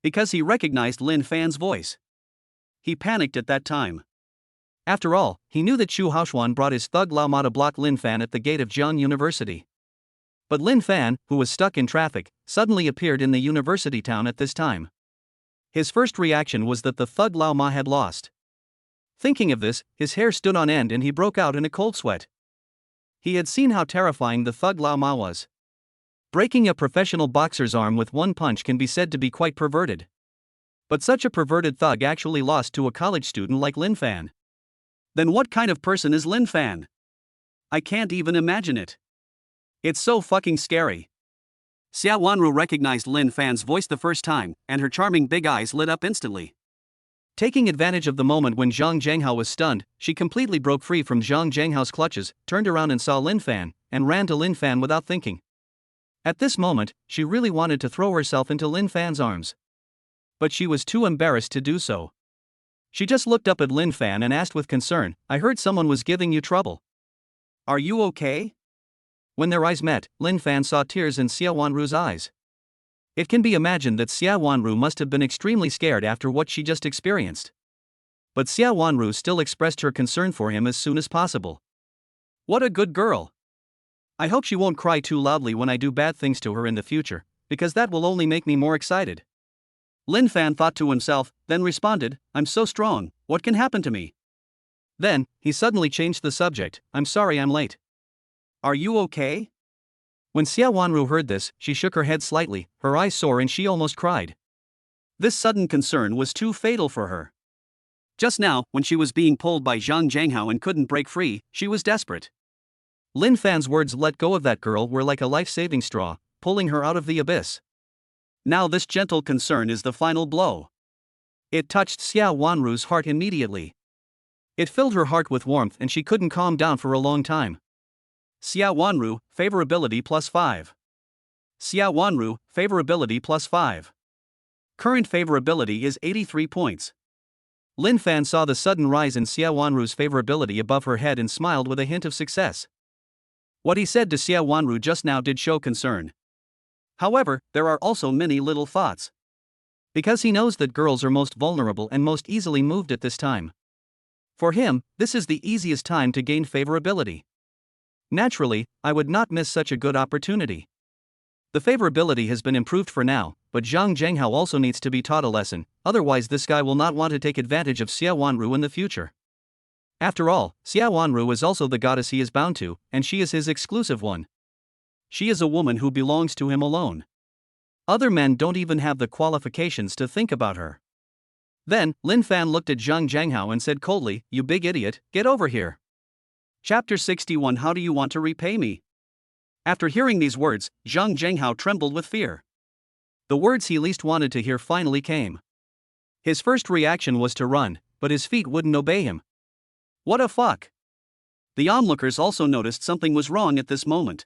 Because he recognized Lin Fan's voice. He panicked at that time. After all, he knew that Chu Haoshuan brought his thug Lao Ma to block Lin Fan at the gate of Jian University. But Lin Fan, who was stuck in traffic, suddenly appeared in the university town at this time. His first reaction was that the thug Lao Ma had lost. Thinking of this, his hair stood on end and he broke out in a cold sweat. He had seen how terrifying the thug Lao Ma was. Breaking a professional boxer's arm with one punch can be said to be quite perverted. But such a perverted thug actually lost to a college student like Lin Fan. Then what kind of person is Lin Fan? I can't even imagine it. It's so fucking scary. Xia Wanru recognized Lin Fan's voice the first time, and her charming big eyes lit up instantly. Taking advantage of the moment when Zhang Zhenghao was stunned, she completely broke free from Zhang Zhenghao's clutches, turned around and saw Lin Fan, and ran to Lin Fan without thinking. At this moment, she really wanted to throw herself into Lin Fan's arms. But she was too embarrassed to do so. She just looked up at Lin Fan and asked with concern, "I heard someone was giving you trouble. Are you okay?" When their eyes met, Lin Fan saw tears in Xia Wanru's eyes. It can be imagined that Xia Wanru must have been extremely scared after what she just experienced. But Xia Wanru still expressed her concern for him as soon as possible. What a good girl. I hope she won't cry too loudly when I do bad things to her in the future, because that will only make me more excited. Lin Fan thought to himself, then responded, "I'm so strong, what can happen to me?" Then, he suddenly changed the subject, "I'm sorry I'm late. Are you okay?" When Xia Wanru heard this, she shook her head slightly, her eyes sore and she almost cried. This sudden concern was too fatal for her. Just now, when she was being pulled by Zhang Zhenghao and couldn't break free, she was desperate. Lin Fan's words let go of that girl were like a life-saving straw, pulling her out of the abyss. Now this gentle concern is the final blow. It touched Xiao Wanru's heart immediately. It filled her heart with warmth and she couldn't calm down for a long time. Xiao Wanru, favorability +5. Xiao Wanru, favorability +5. Current favorability is 83 points. Lin Fan saw the sudden rise in Xiao Wanru's favorability above her head and smiled with a hint of success. What he said to Xiao Wanru just now did show concern. However, there are also many little thoughts. Because he knows that girls are most vulnerable and most easily moved at this time. For him, this is the easiest time to gain favorability. Naturally, I would not miss such a good opportunity. The favorability has been improved for now, but Zhang Zhenghao also needs to be taught a lesson, otherwise this guy will not want to take advantage of Xiao Wanru in the future. After all, Xiao Wanru is also the goddess he is bound to, and she is his exclusive one. She is a woman who belongs to him alone. Other men don't even have the qualifications to think about her. Then, Lin Fan looked at Zhang Zhenghao and said coldly, "You big idiot, get over here." Chapter 61 How do you want to repay me? After hearing these words, Zhang Zhenghao trembled with fear. The words he least wanted to hear finally came. His first reaction was to run, but his feet wouldn't obey him. What a fuck! The onlookers also noticed something was wrong at this moment.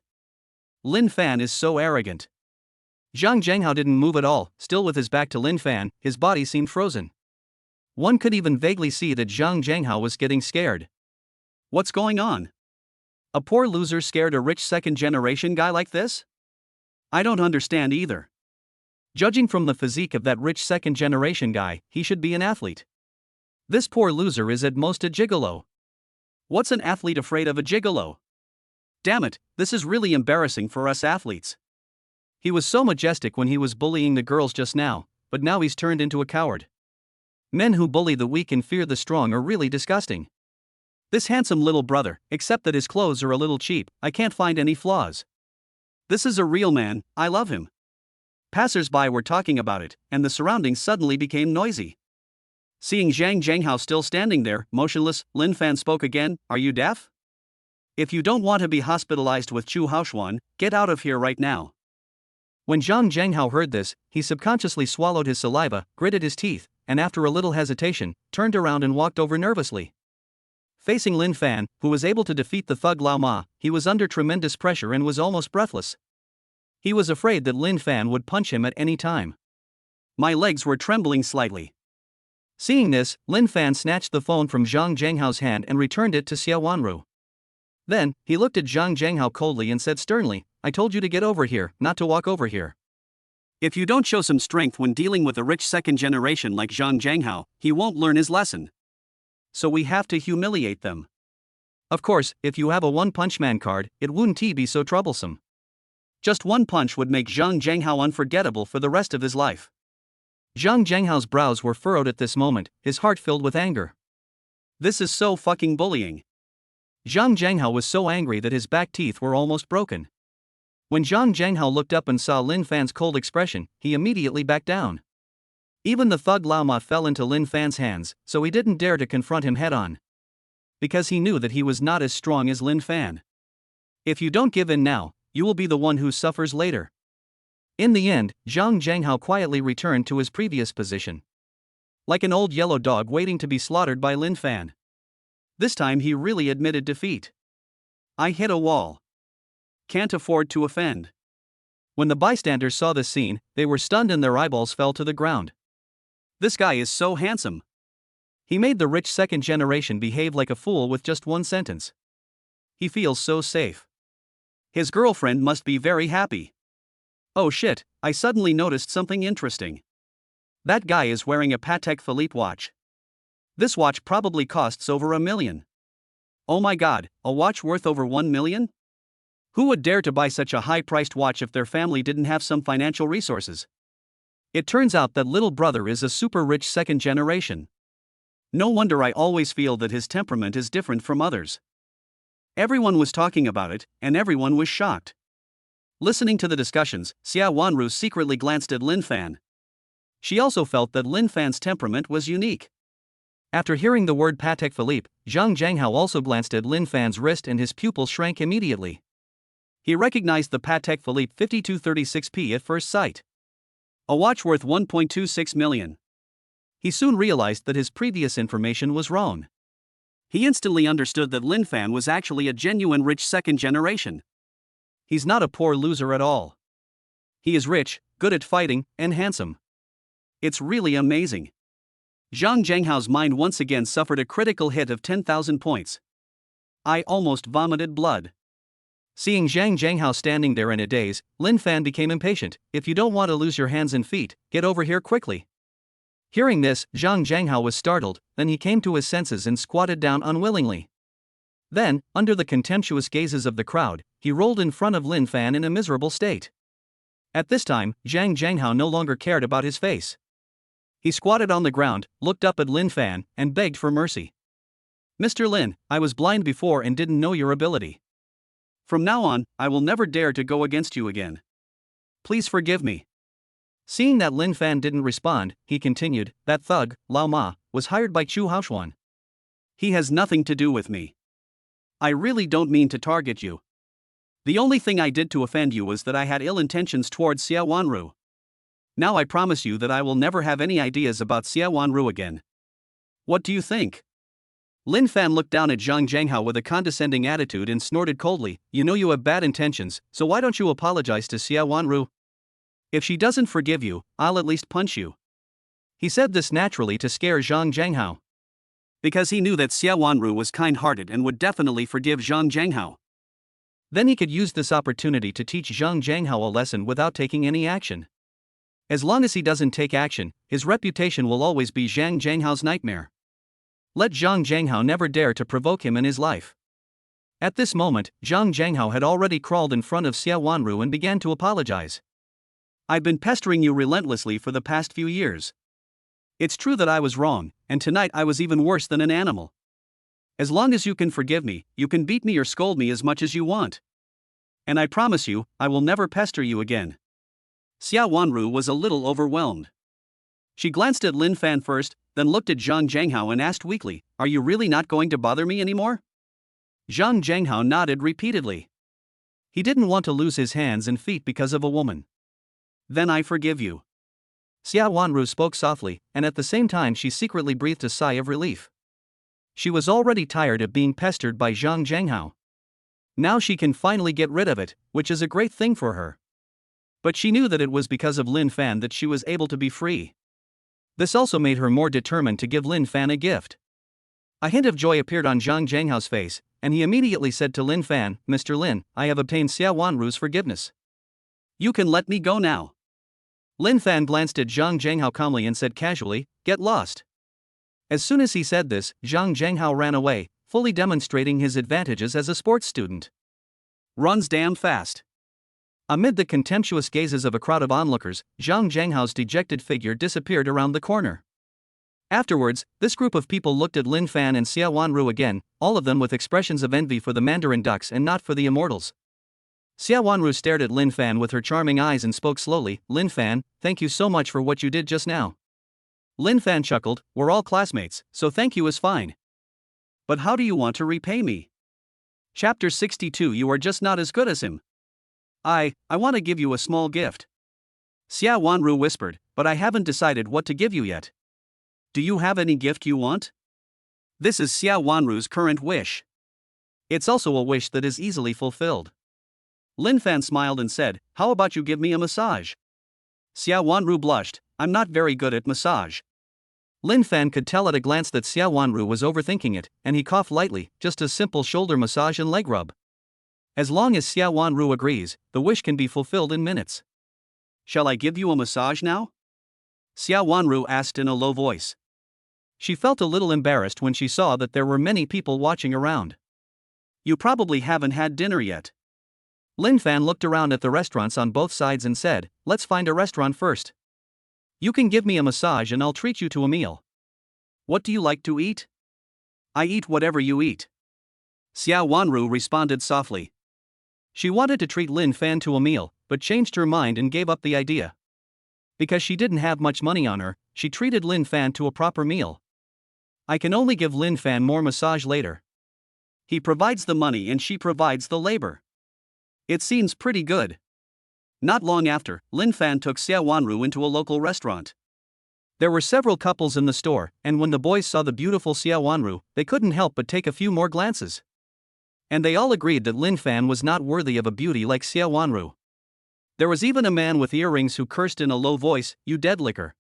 Lin Fan is so arrogant. Zhang Zhenghao didn't move at all, still with his back to Lin Fan, his body seemed frozen. One could even vaguely see that Zhang Zhenghao was getting scared. What's going on? A poor loser scared a rich second-generation guy like this? I don't understand either. Judging from the physique of that rich second-generation guy, he should be an athlete. This poor loser is at most a gigolo. What's an athlete afraid of a gigolo? Damn it, this is really embarrassing for us athletes. He was so majestic when he was bullying the girls just now, but now he's turned into a coward. Men who bully the weak and fear the strong are really disgusting. This handsome little brother, except that his clothes are a little cheap, I can't find any flaws. This is a real man, I love him. Passers-by were talking about it, and the surroundings suddenly became noisy. Seeing Zhang Zhenghao still standing there, motionless, Lin Fan spoke again, "Are you deaf? If you don't want to be hospitalized with Chu Haoshuan, get out of here right now." When Zhang Zhenghao heard this, he subconsciously swallowed his saliva, gritted his teeth, and after a little hesitation, turned around and walked over nervously. Facing Lin Fan, who was able to defeat the thug Lao Ma, he was under tremendous pressure and was almost breathless. He was afraid that Lin Fan would punch him at any time. My legs were trembling slightly. Seeing this, Lin Fan snatched the phone from Zhang Zhenghao's hand and returned it to Xiao Wanru. Then, he looked at Zhang Zhenghao coldly and said sternly, "I told you to get over here, not to walk over here." If you don't show some strength when dealing with a rich second generation like Zhang Zhenghao, he won't learn his lesson. So we have to humiliate them. Of course, if you have a one-punch man card, it wouldn't be so troublesome. Just one punch would make Zhang Zhenghao unforgettable for the rest of his life. Zhang Zhenghao's brows were furrowed at this moment, his heart filled with anger. This is so fucking bullying. Zhang Zhenghao was so angry that his back teeth were almost broken. When Zhang Zhenghao looked up and saw Lin Fan's cold expression, he immediately backed down. Even the thug Lao Ma fell into Lin Fan's hands, so he didn't dare to confront him head-on. Because he knew that he was not as strong as Lin Fan. If you don't give in now, you will be the one who suffers later. In the end, Zhang Zhenghao quietly returned to his previous position. Like an old yellow dog waiting to be slaughtered by Lin Fan. This time he really admitted defeat. I hit a wall. Can't afford to offend. When the bystanders saw this scene, they were stunned and their eyeballs fell to the ground. This guy is so handsome. He made the rich second generation behave like a fool with just one sentence. He feels so safe. His girlfriend must be very happy. Oh shit, I suddenly noticed something interesting. That guy is wearing a Patek Philippe watch. This watch probably costs over $1 million. Oh my god, a watch worth over $1 million? Who would dare to buy such a high-priced watch if their family didn't have some financial resources? It turns out that little brother is a super rich second generation. No wonder I always feel that his temperament is different from others. Everyone was talking about it, and everyone was shocked. Listening to the discussions, Xiao Wanru secretly glanced at Lin Fan. She also felt that Lin Fan's temperament was unique. After hearing the word Patek Philippe, Zhang Jianghao also glanced at Lin Fan's wrist and his pupil shrank immediately. He recognized the Patek Philippe 5236P at first sight. A watch worth 1.26 million. He soon realized that his previous information was wrong. He instantly understood that Lin Fan was actually a genuine rich second generation. He's not a poor loser at all. He is rich, good at fighting, and handsome. It's really amazing. Zhang Zhenghao's mind once again suffered a critical hit of 10,000 points. I almost vomited blood. Seeing Zhang Zhenghao standing there in a daze, Lin Fan became impatient. If you don't want to lose your hands and feet, get over here quickly. Hearing this, Zhang Zhenghao was startled, then he came to his senses and squatted down unwillingly. Then, under the contemptuous gazes of the crowd, he rolled in front of Lin Fan in a miserable state. At this time, Zhang Zhenghao no longer cared about his face. He squatted on the ground, looked up at Lin Fan, and begged for mercy. Mr. Lin, I was blind before and didn't know your ability. From now on, I will never dare to go against you again. Please forgive me. Seeing that Lin Fan didn't respond, he continued, that thug, Lao Ma, was hired by Chu Haoshuan. He has nothing to do with me. I really don't mean to target you. The only thing I did to offend you was that I had ill intentions towards Xia Wanru. Now I promise you that I will never have any ideas about Xia Wanru again. What do you think? Lin Fan looked down at Zhang Zhenghao with a condescending attitude and snorted coldly, you know you have bad intentions, so why don't you apologize to Xia Wanru? If she doesn't forgive you, I'll at least punch you. He said this naturally to scare Zhang Zhenghao. Because he knew that Xia Wanru was kind-hearted and would definitely forgive Zhang Zhenghao. Then he could use this opportunity to teach Zhang Zhenghao a lesson without taking any action. As long as he doesn't take action, his reputation will always be Zhang Zhenghao's nightmare. Let Zhang Zhenghao never dare to provoke him in his life. At this moment, Zhang Zhenghao had already crawled in front of Xia Wanru and began to apologize. I've been pestering you relentlessly for the past few years. It's true that I was wrong, and tonight I was even worse than an animal. As long as you can forgive me, you can beat me or scold me as much as you want. And I promise you, I will never pester you again. Xia Wanru was a little overwhelmed. She glanced at Lin Fan first, then looked at Zhang Zhenghao and asked weakly, are you really not going to bother me anymore? Zhang Zhenghao nodded repeatedly. He didn't want to lose his hands and feet because of a woman. Then I forgive you. Xia Wanru spoke softly, and at the same time she secretly breathed a sigh of relief. She was already tired of being pestered by Zhang Zhenghao. Now she can finally get rid of it, which is a great thing for her. But she knew that it was because of Lin Fan that she was able to be free. This also made her more determined to give Lin Fan a gift. A hint of joy appeared on Zhang Zhenghao's face, and he immediately said to Lin Fan, Mr. Lin, I have obtained Xia Wanru's forgiveness. You can let me go now. Lin Fan glanced at Zhang Zhenghao calmly and said casually, get lost. As soon as he said this, Zhang Zhenghao ran away, fully demonstrating his advantages as a sports student. Runs damn fast. Amid the contemptuous gazes of a crowd of onlookers, Zhang Zhenghao's dejected figure disappeared around the corner. Afterwards, this group of people looked at Lin Fan and Xia Wanru again, all of them with expressions of envy for the Mandarin ducks and not for the immortals. Xia Wanru stared at Lin Fan with her charming eyes and spoke slowly, Lin Fan, thank you so much for what you did just now. Lin Fan chuckled, we're all classmates, so thank you is fine. But how do you want to repay me? Chapter 62 You are just not as good as him. I want to give you a small gift. Xia Wanru whispered, but I haven't decided what to give you yet. Do you have any gift you want? This is Xia Wanru's current wish. It's also a wish that is easily fulfilled. Lin Fan smiled and said, how about you give me a massage? Xia Wanru blushed, I'm not very good at massage. Lin Fan could tell at a glance that Xia Wanru was overthinking it, and he coughed lightly, just a simple shoulder massage and leg rub. As long as Xia Wanru agrees, the wish can be fulfilled in minutes. Shall I give you a massage now? Xia Wanru asked in a low voice. She felt a little embarrassed when she saw that there were many people watching around. You probably haven't had dinner yet. Lin Fan looked around at the restaurants on both sides and said, let's find a restaurant first. You can give me a massage and I'll treat you to a meal. What do you like to eat? I eat whatever you eat. Xia Wanru responded softly. She wanted to treat Lin Fan to a meal, but changed her mind and gave up the idea. Because she didn't have much money on her, she treated Lin Fan to a proper meal. I can only give Lin Fan more massage later. He provides the money and she provides the labor. It seems pretty good. Not long after, Lin Fan took Xia Wanru into a local restaurant. There were several couples in the store, and when the boys saw the beautiful Xia Wanru, they couldn't help but take a few more glances. And they all agreed that Lin Fan was not worthy of a beauty like Xia Wanru. There was even a man with earrings who cursed in a low voice, "You dead licker."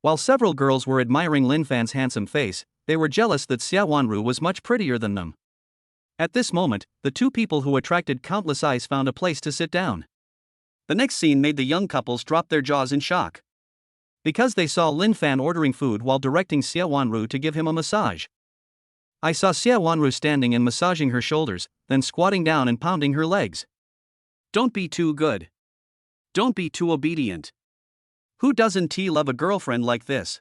While several girls were admiring Lin Fan's handsome face, they were jealous that Xia Wanru was much prettier than them. At this moment, the two people who attracted countless eyes found a place to sit down. The next scene made the young couples drop their jaws in shock. Because they saw Lin Fan ordering food while directing Xia Wanru to give him a massage. I saw Xia Wanru standing and massaging her shoulders, then squatting down and pounding her legs. Don't be too good. Don't be too obedient. Who doesn't love a girlfriend like this?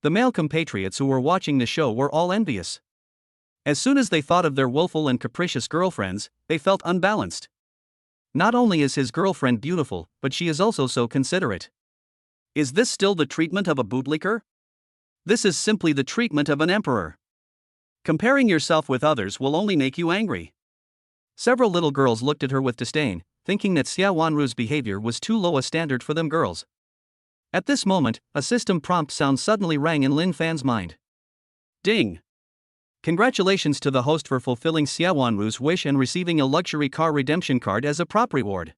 The male compatriots who were watching the show were all envious. As soon as they thought of their willful and capricious girlfriends, they felt unbalanced. Not only is his girlfriend beautiful, but she is also so considerate. Is this still the treatment of a bootlicker? This is simply the treatment of an emperor. Comparing yourself with others will only make you angry. Several little girls looked at her with disdain, thinking that Xia Wanru's behavior was too low a standard for them girls. At this moment, a system prompt sound suddenly rang in Lin Fan's mind. Ding! Congratulations to the host for fulfilling Xia Wanru's wish and receiving a luxury car redemption card as a prop reward.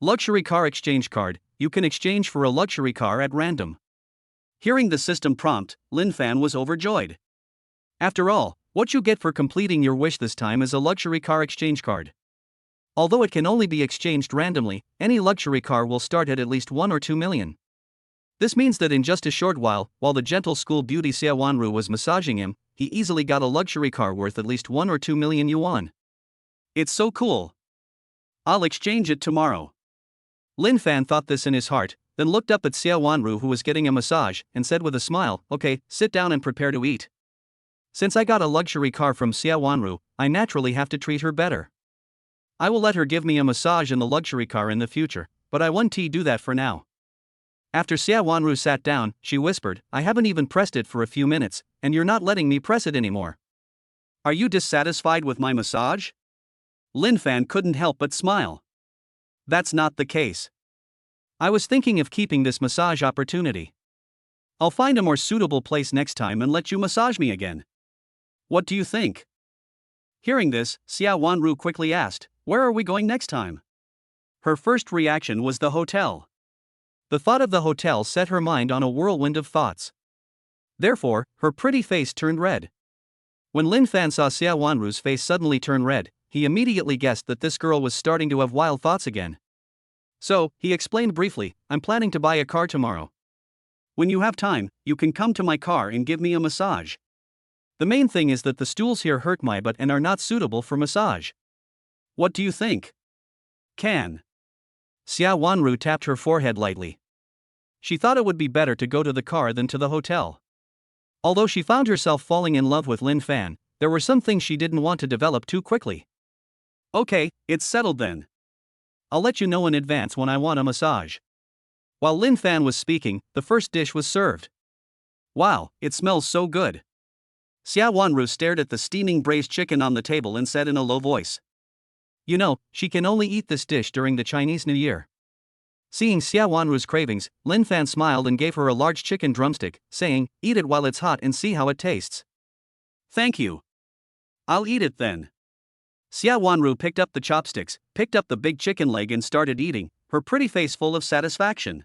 Luxury car exchange card, you can exchange for a luxury car at random. Hearing the system prompt, Lin Fan was overjoyed. After all, what you get for completing your wish this time is a luxury car exchange card. Although it can only be exchanged randomly, any luxury car will start at least 1 or 2 million. This means that in just a short while the gentle school beauty Xia Wanru was massaging him, he easily got a luxury car worth at least 1 or 2 million yuan. It's so cool. I'll exchange it tomorrow. Lin Fan thought this in his heart, then looked up at Xia Wanru who was getting a massage, and said with a smile, "Okay, sit down and prepare to eat. Since I got a luxury car from Xia Wanru, I naturally have to treat her better. I will let her give me a massage in the luxury car in the future, but I won't do that for now." After Xia Wanru sat down, she whispered, "I haven't even pressed it for a few minutes, and you're not letting me press it anymore. Are you dissatisfied with my massage?" Lin Fan couldn't help but smile. That's not the case. I was thinking of keeping this massage opportunity. I'll find a more suitable place next time and let you massage me again. What do you think? Hearing this, Xia Wanru quickly asked, "Where are we going next time?" Her first reaction was the hotel. The thought of the hotel set her mind on a whirlwind of thoughts. Therefore, her pretty face turned red. When Lin Fan saw Xia Wanru's face suddenly turn red, he immediately guessed that this girl was starting to have wild thoughts again. So, he explained briefly, "I'm planning to buy a car tomorrow. When you have time, you can come to my car and give me a massage. The main thing is that the stools here hurt my butt and are not suitable for massage. What do you think? Can?" Xia Wanru tapped her forehead lightly. She thought it would be better to go to the car than to the hotel. Although she found herself falling in love with Lin Fan, there were some things she didn't want to develop too quickly. Okay, it's settled then. I'll let you know in advance when I want a massage. While Lin Fan was speaking, the first dish was served. Wow, it smells so good. Xia Wanru stared at the steaming braised chicken on the table and said in a low voice. You know, she can only eat this dish during the Chinese New Year. Seeing Xia Wanru's cravings, Lin Fan smiled and gave her a large chicken drumstick, saying, "Eat it while it's hot and see how it tastes." Thank you. I'll eat it then. Xia Wanru picked up the chopsticks, picked up the big chicken leg and started eating, her pretty face full of satisfaction.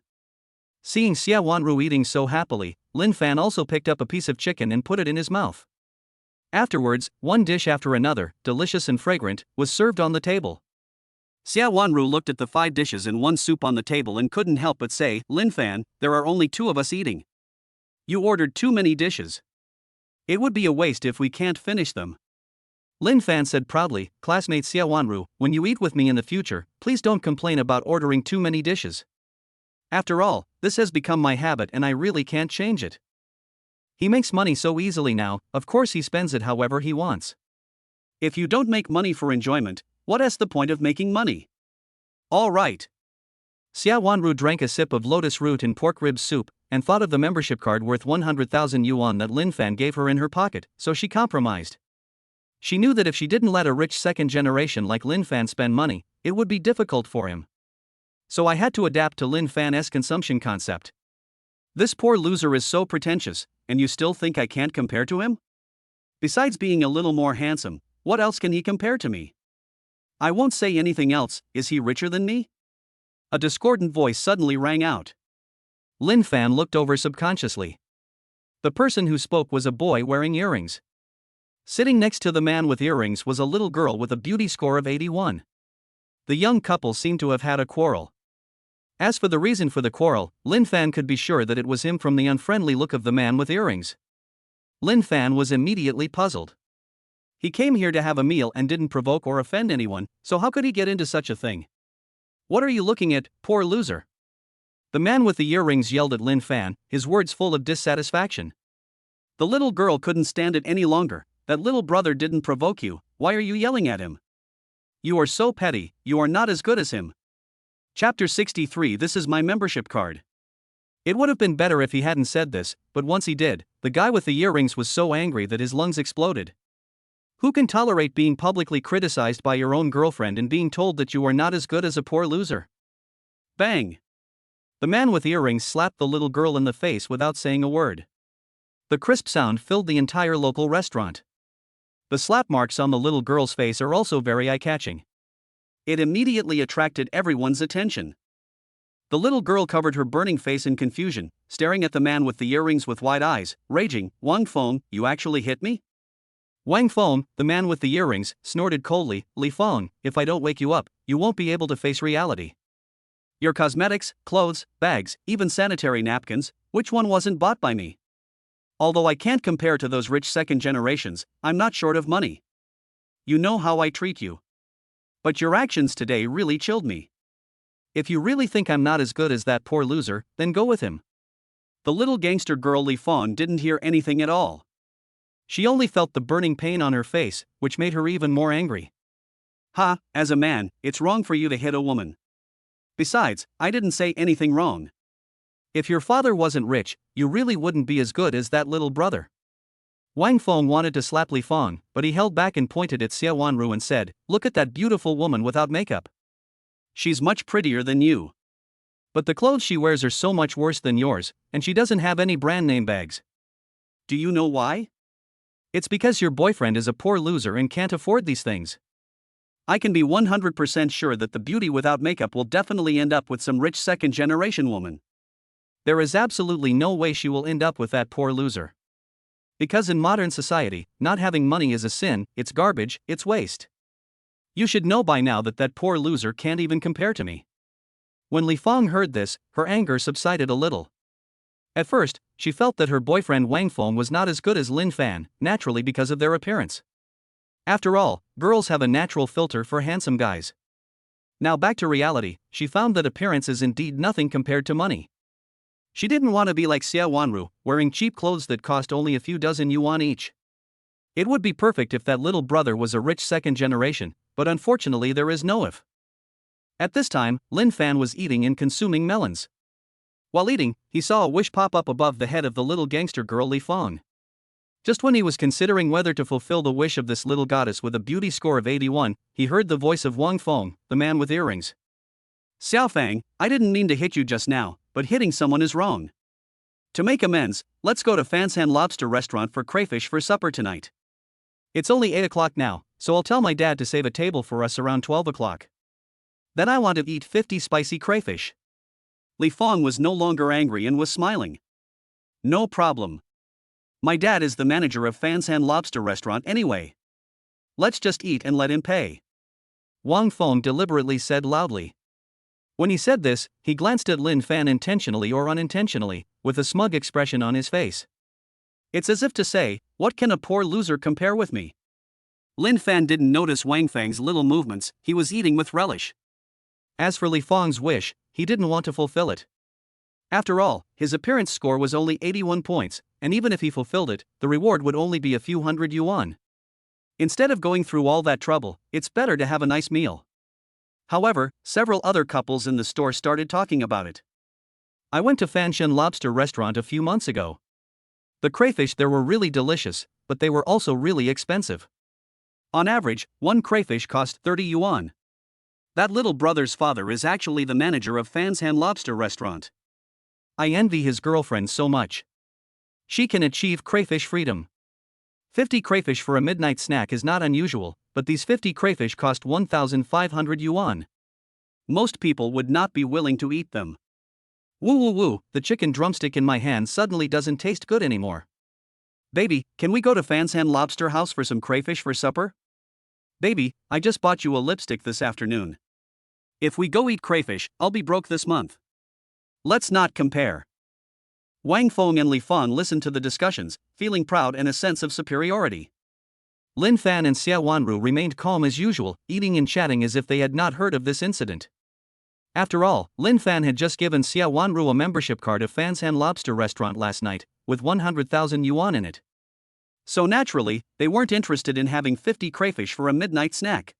Seeing Xia Wanru eating so happily, Lin Fan also picked up a piece of chicken and put it in his mouth. Afterwards, one dish after another, delicious and fragrant, was served on the table. Xia Wanru looked at the 5 dishes and 1 soup on the table and couldn't help but say, "Lin Fan, there are only 2 of us eating. You ordered too many dishes. It would be a waste if we can't finish them." Lin Fan said proudly, "Classmate Xia Wanru, when you eat with me in the future, please don't complain about ordering too many dishes. After all, this has become my habit and I really can't change it. He makes money so easily now, of course he spends it however he wants. If you don't make money for enjoyment, what is the point of making money? All right." Xia Wanru drank a sip of lotus root and pork rib soup, and thought of the membership card worth 100,000 yuan that Lin Fan gave her in her pocket, so she compromised. She knew that if she didn't let a rich second generation like Lin Fan spend money, it would be difficult for him. So I had to adapt to Lin Fan's consumption concept. This poor loser is so pretentious, and you still think I can't compare to him? Besides being a little more handsome, what else can he compare to me? I won't say anything else. Is he richer than me? A discordant voice suddenly rang out. Lin Fan looked over subconsciously. The person who spoke was a boy wearing earrings. Sitting next to the man with earrings was a little girl with a beauty score of 81. The young couple seemed to have had a quarrel. As for the reason for the quarrel, Lin Fan could be sure that it was him from the unfriendly look of the man with earrings. Lin Fan was immediately puzzled. He came here to have a meal and didn't provoke or offend anyone, so how could he get into such a thing? What are you looking at, poor loser? The man with the earrings yelled at Lin Fan, his words full of dissatisfaction. The little girl couldn't stand it any longer. That little brother didn't provoke you, why are you yelling at him? You are so petty, you are not as good as him. Chapter 63. This is my membership card. It would have been better if he hadn't said this, but once he did, the guy with the earrings was so angry that his lungs exploded. Who can tolerate being publicly criticized by your own girlfriend and being told that you are not as good as a poor loser? Bang! The man with earrings slapped the little girl in the face without saying a word. The crisp sound filled the entire local restaurant. The slap marks on the little girl's face are also very eye-catching. It immediately attracted everyone's attention. The little girl covered her burning face in confusion, staring at the man with the earrings with wide eyes, raging, "Wang Feng, you actually hit me?" Wang Feng, the man with the earrings, snorted coldly, "Li Feng, if I don't wake you up, you won't be able to face reality. Your cosmetics, clothes, bags, even sanitary napkins, which one wasn't bought by me? Although I can't compare to those rich second generations, I'm not short of money. You know how I treat you. But your actions today really chilled me. If you really think I'm not as good as that poor loser, then go with him." The little gangster girl Li Feng didn't hear anything at all. She only felt the burning pain on her face, which made her even more angry. "Ha, as a man, it's wrong for you to hit a woman. Besides, I didn't say anything wrong. If your father wasn't rich, you really wouldn't be as good as that little brother." Wang Feng wanted to slap Li Feng, but he held back and pointed at Xia Wanru and said, "Look at that beautiful woman without makeup. She's much prettier than you. But the clothes she wears are so much worse than yours, and she doesn't have any brand name bags. Do you know why? It's because your boyfriend is a poor loser and can't afford these things. I can be 100% sure that the beauty without makeup will definitely end up with some rich second generation woman. There is absolutely no way she will end up with that poor loser. Because in modern society, not having money is a sin, it's garbage, it's waste. You should know by now that that poor loser can't even compare to me." When Li Feng heard this, her anger subsided a little. At first, she felt that her boyfriend Wang Feng was not as good as Lin Fan, naturally because of their appearance. After all, girls have a natural filter for handsome guys. Now back to reality, she found that appearance is indeed nothing compared to money. She didn't want to be like Xia Wanru, wearing cheap clothes that cost only a few dozen yuan each. It would be perfect if that little brother was a rich second generation, but unfortunately there is no if. At this time, Lin Fan was eating and consuming melons. While eating, he saw a wish pop up above the head of the little gangster girl Li Feng. Just when he was considering whether to fulfill the wish of this little goddess with a beauty score of 81, he heard the voice of Wang Feng, the man with earrings. "Xiao Fang, I didn't mean to hit you just now, but hitting someone is wrong. To make amends, let's go to Fansan Lobster Restaurant for crayfish for supper tonight. It's only 8 o'clock now, so I'll tell my dad to save a table for us around 12 o'clock. Then I want to eat 50 spicy crayfish." Li Feng was no longer angry and was smiling. "No problem. My dad is the manager of Fansan Lobster Restaurant anyway. Let's just eat and let him pay," Wang Feng deliberately said loudly. When he said this, he glanced at Lin Fan intentionally or unintentionally, with a smug expression on his face. It's as if to say, "What can a poor loser compare with me?" Lin Fan didn't notice Wang Feng's little movements, he was eating with relish. As for Li Feng's wish, he didn't want to fulfill it. After all, his appearance score was only 81 points, and even if he fulfilled it, the reward would only be a few hundred yuan. Instead of going through all that trouble, it's better to have a nice meal. However, several other couples in the store started talking about it. I went to Fanshan Lobster Restaurant a few months ago. The crayfish there were really delicious, but they were also really expensive. On average, one crayfish cost 30 yuan. That little brother's father is actually the manager of Fanshan Lobster Restaurant. I envy his girlfriend so much. She can achieve crayfish freedom. 50 crayfish for a midnight snack is not unusual, but these 50 crayfish cost 1,500 yuan. Most people would not be willing to eat them. Woo woo woo, the chicken drumstick in my hand suddenly doesn't taste good anymore. Baby, can we go to Fanshan Lobster House for some crayfish for supper? Baby, I just bought you a lipstick this afternoon. If we go eat crayfish, I'll be broke this month. Let's not compare. Wang Feng and Li Fan listened to the discussions, feeling proud and a sense of superiority. Lin Fan and Xia Wanru remained calm as usual, eating and chatting as if they had not heard of this incident. After all, Lin Fan had just given Xia Wanru a membership card of Fanshan Lobster Restaurant last night, with 100,000 yuan in it. So naturally, they weren't interested in having 50 crayfish for a midnight snack.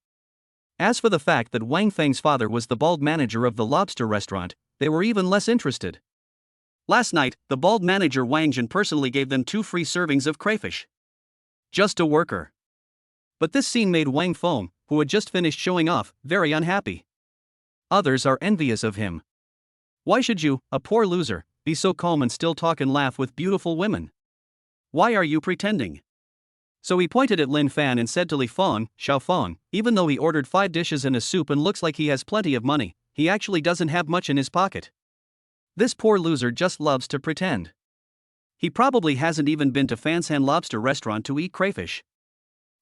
As for the fact that Wang Feng's father was the bald manager of the lobster restaurant, they were even less interested. Last night, the bald manager Wang Jin personally gave them 2 free servings of crayfish. Just a worker. But this scene made Wang Feng, who had just finished showing off, very unhappy. Others are envious of him. Why should you, a poor loser, be so calm and still talk and laugh with beautiful women? Why are you pretending? So he pointed at Lin Fan and said to Li Fan, Xiao Fan, even though he ordered 5 dishes and a soup and looks like he has plenty of money, he actually doesn't have much in his pocket. This poor loser just loves to pretend. He probably hasn't even been to Fanshan Lobster Restaurant to eat crayfish.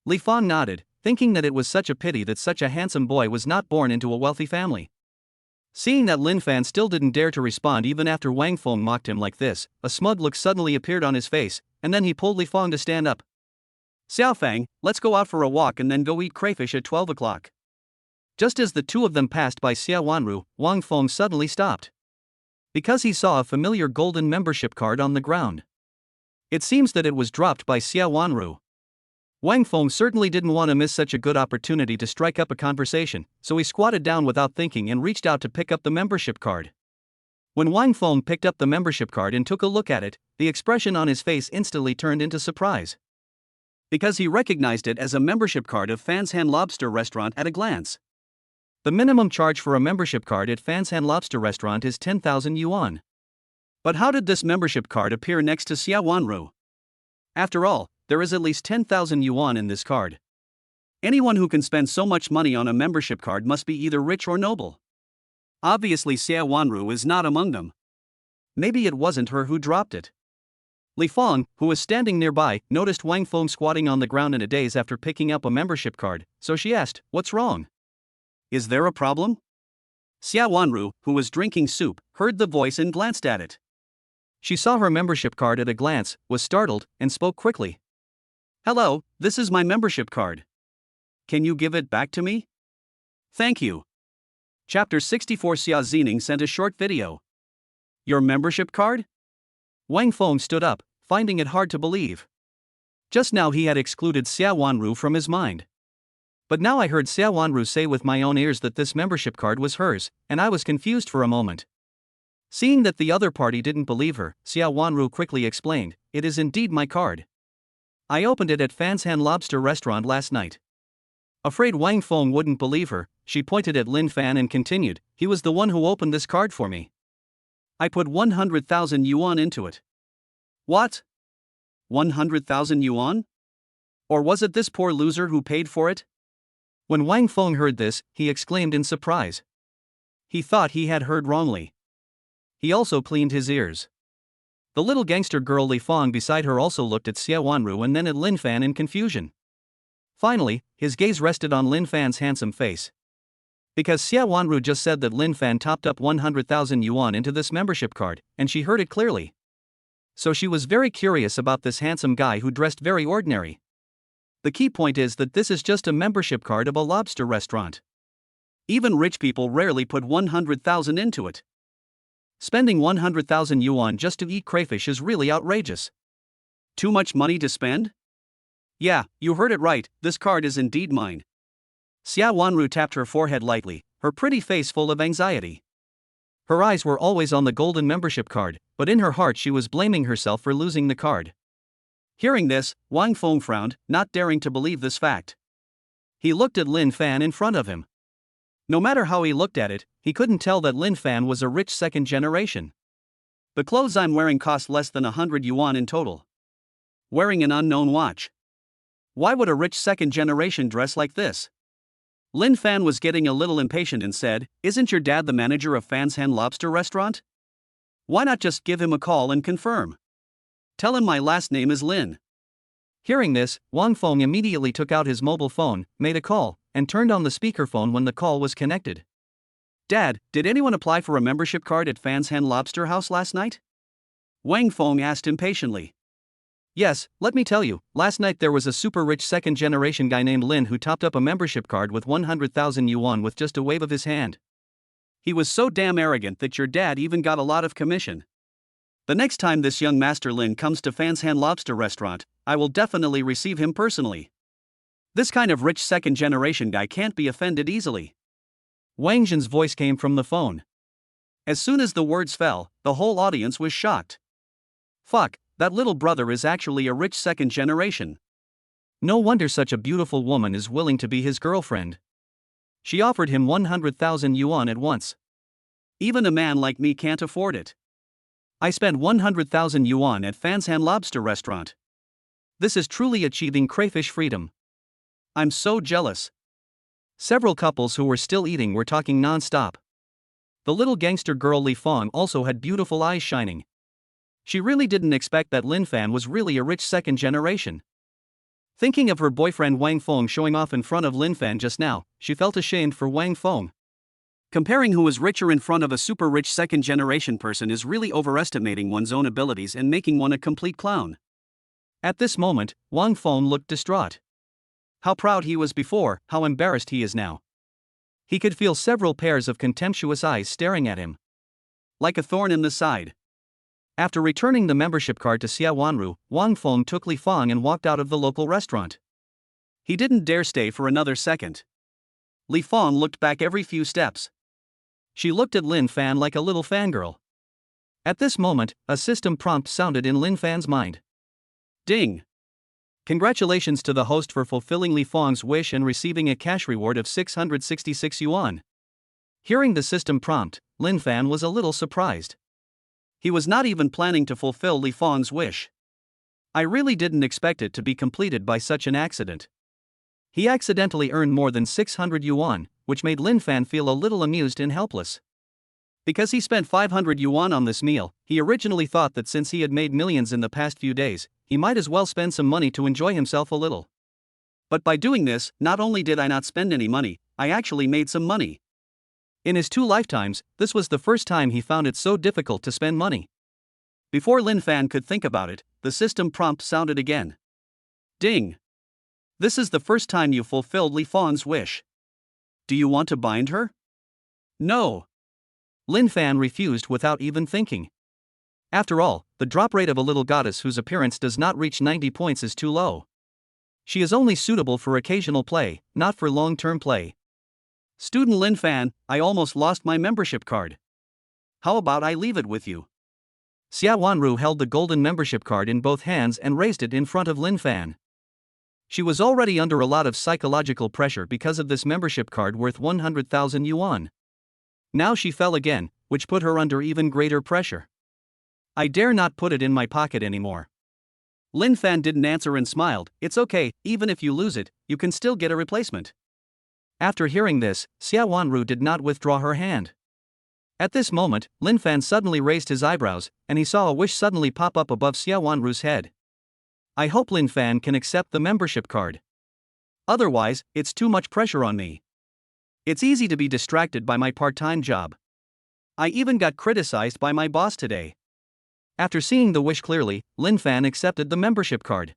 Li Fan nodded, thinking that it was such a pity that such a handsome boy was not born into a wealthy family. Seeing that Lin Fan still didn't dare to respond even after Wang Feng mocked him like this, a smug look suddenly appeared on his face, and then he pulled Li Fan to stand up. Xiao Fang, let's go out for a walk and then go eat crayfish at 12 o'clock. Just as the two of them passed by Xia Wanru, Wang Feng suddenly stopped. Because he saw a familiar golden membership card on the ground. It seems that it was dropped by Xia Wanru. Wang Feng certainly didn't want to miss such a good opportunity to strike up a conversation, so he squatted down without thinking and reached out to pick up the membership card. When Wang Feng picked up the membership card and took a look at it, the expression on his face instantly turned into surprise. Because he recognized it as a membership card of Fanshan Lobster Restaurant at a glance. The minimum charge for a membership card at Fanshan Lobster Restaurant is 10,000 yuan. But how did this membership card appear next to Xia Wanru? After all, there is at least 10,000 yuan in this card. Anyone who can spend so much money on a membership card must be either rich or noble. Obviously Xia Wanru is not among them. Maybe it wasn't her who dropped it. Li Fan, who was standing nearby, noticed Wang Feng squatting on the ground in a daze after picking up a membership card, so she asked, "What's wrong? Is there a problem?" Xia Wanru, who was drinking soup, heard the voice and glanced at it. She saw her membership card at a glance, was startled, and spoke quickly. "Hello, this is my membership card. Can you give it back to me? Thank you." Chapter 64. Xia Zining sent a short video. Your membership card? Wang Feng stood up, finding it hard to believe. Just now he had excluded Xia Wanru from his mind. But now I heard Xia Wanru say with my own ears that this membership card was hers, and I was confused for a moment. Seeing that the other party didn't believe her, Xia Wanru quickly explained, "It is indeed my card. I opened it at Fanshan Lobster Restaurant last night." Afraid Wang Feng wouldn't believe her, she pointed at Lin Fan and continued, "He was the one who opened this card for me. I put 100,000 yuan into it." What? 100,000 yuan? Or was it this poor loser who paid for it? When Wang Feng heard this, he exclaimed in surprise. He thought he had heard wrongly. He also cleaned his ears. The little gangster girl Li Fang beside her also looked at Xia Wanru and then at Lin Fan in confusion. Finally, his gaze rested on Lin Fan's handsome face. Because Xia Wanru just said that Lin Fan topped up 100,000 yuan into this membership card, and she heard it clearly. So she was very curious about this handsome guy who dressed very ordinary. The key point is that this is just a membership card of a lobster restaurant. Even rich people rarely put 100,000 into it. Spending 100,000 yuan just to eat crayfish is really outrageous. Too much money to spend? Yeah, you heard it right, this card is indeed mine. Xia Wanru tapped her forehead lightly, her pretty face full of anxiety. Her eyes were always on the golden membership card, but in her heart she was blaming herself for losing the card. Hearing this, Wang Feng frowned, not daring to believe this fact. He looked at Lin Fan in front of him. No matter how he looked at it, he couldn't tell that Lin Fan was a rich second generation. The clothes I'm wearing cost less than 100 yuan in total. Wearing an unknown watch. Why would a rich second generation dress like this? Lin Fan was getting a little impatient and said, "Isn't your dad the manager of Fan's Hen Lobster Restaurant? Why not just give him a call and confirm? Tell him my last name is Lin." Hearing this, Wang Feng immediately took out his mobile phone, made a call, and turned on the speakerphone when the call was connected. "Dad, did anyone apply for a membership card at Fan's Hen Lobster House last night?" Wang Feng asked impatiently. Yes, let me tell you, last night there was a super rich second generation guy named Lin who topped up a membership card with 100,000 yuan with just a wave of his hand. He was so damn arrogant that your dad even got a lot of commission. The next time this young Master Lin comes to Fan's Hen Lobster Restaurant, I will definitely receive him personally. This kind of rich second generation guy can't be offended easily. Wang Zhen's voice came from the phone. As soon as the words fell, the whole audience was shocked. Fuck, that little brother is actually a rich second generation. No wonder such a beautiful woman is willing to be his girlfriend. She offered him 100,000 yuan at once. Even a man like me can't afford it. I spent 100,000 yuan at Fan's Hen Lobster Restaurant. This is truly achieving crayfish freedom. I'm so jealous. Several couples who were still eating were talking non-stop. The little gangster girl Li Fang also had beautiful eyes shining. She really didn't expect that Lin Fan was really a rich second generation. Thinking of her boyfriend Wang Feng showing off in front of Lin Fan just now, she felt ashamed for Wang Feng. Comparing who is richer in front of a super rich second generation person is really overestimating one's own abilities and making one a complete clown. At this moment, Wang Feng looked distraught. How proud he was before, how embarrassed he is now. He could feel several pairs of contemptuous eyes staring at him. Like a thorn in the side. After returning the membership card to Xia Wanru, Wang Feng took Li Fang and walked out of the local restaurant. He didn't dare stay for another second. Li Fang looked back every few steps. She looked at Lin Fan like a little fangirl. At this moment, a system prompt sounded in Lin Fan's mind. Ding! Congratulations to the host for fulfilling Li Fang's wish and receiving a cash reward of 666 yuan. Hearing the system prompt, Lin Fan was a little surprised. He was not even planning to fulfill Li Fang's wish. I really didn't expect it to be completed by such an accident. He accidentally earned more than 600 yuan, which made Lin Fan feel a little amused and helpless. Because he spent 500 yuan on this meal, he originally thought that since he had made millions in the past few days, he might as well spend some money to enjoy himself a little. But by doing this, not only did I not spend any money, I actually made some money. In his 2 lifetimes, this was the first time he found it so difficult to spend money. Before Lin Fan could think about it, the system prompt sounded again. Ding! This is the first time you fulfilled Li Fang's wish. Do you want to bind her? No. Lin Fan refused without even thinking. After all, the drop rate of a little goddess whose appearance does not reach 90 points is too low. She is only suitable for occasional play, not for long-term play. Student Lin Fan, I almost lost my membership card. How about I leave it with you? Xia Wanru held the golden membership card in both hands and raised it in front of Lin Fan. She was already under a lot of psychological pressure because of this membership card worth 100,000 yuan. Now she fell again, which put her under even greater pressure. I dare not put it in my pocket anymore. Lin Fan didn't answer and smiled. It's okay, even if you lose it, you can still get a replacement. After hearing this, Xia Wanru did not withdraw her hand. At this moment, Lin Fan suddenly raised his eyebrows, and he saw a wish suddenly pop up above Xia Wanru's head. I hope Lin Fan can accept the membership card. Otherwise, it's too much pressure on me. It's easy to be distracted by my part-time job. I even got criticized by my boss today. After seeing the wish clearly, Lin Fan accepted the membership card.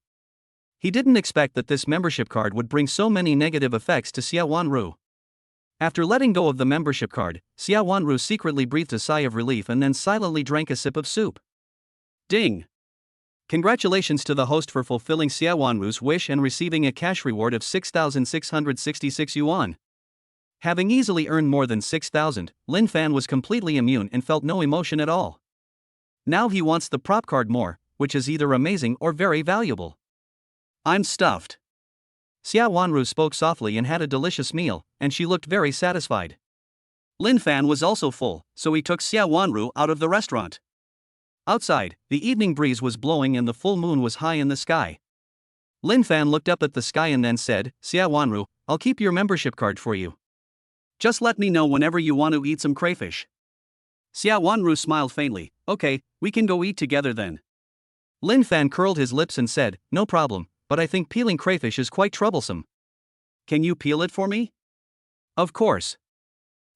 He didn't expect that this membership card would bring so many negative effects to Xia Wanru. After letting go of the membership card, Xia Wanru secretly breathed a sigh of relief and then silently drank a sip of soup. Ding! Congratulations to the host for fulfilling Xia Wanru's wish and receiving a cash reward of 6,666 yuan. Having easily earned more than 6,000, Lin Fan was completely immune and felt no emotion at all. Now he wants the prop card more, which is either amazing or very valuable. I'm stuffed. Xia Wanru spoke softly and had a delicious meal, and she looked very satisfied. Lin Fan was also full, so he took Xia Wanru out of the restaurant. Outside, the evening breeze was blowing and the full moon was high in the sky. Lin Fan looked up at the sky and then said, "Xia Wanru, I'll keep your membership card for you. Just let me know whenever you want to eat some crayfish." Xia Wanru smiled faintly. "Okay, we can go eat together then." Lin Fan curled his lips and said, "No problem, but I think peeling crayfish is quite troublesome." "Can you peel it for me?" "Of course."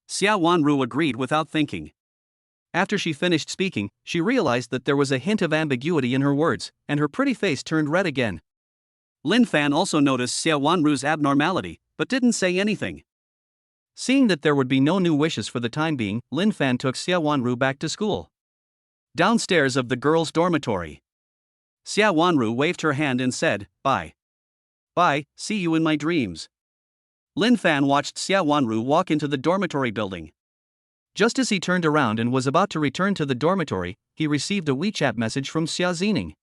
Xia Wanru agreed without thinking. After she finished speaking, she realized that there was a hint of ambiguity in her words, and her pretty face turned red again. Lin Fan also noticed Xia Wanru's abnormality, but didn't say anything. Seeing that there would be no new wishes for the time being, Lin Fan took Xia Wanru back to school. Downstairs of the girls' dormitory, Xia Wanru waved her hand and said, "Bye. Bye, see you in my dreams." Lin Fan watched Xia Wanru walk into the dormitory building. Just as he turned around and was about to return to the dormitory, he received a WeChat message from Xia Zining.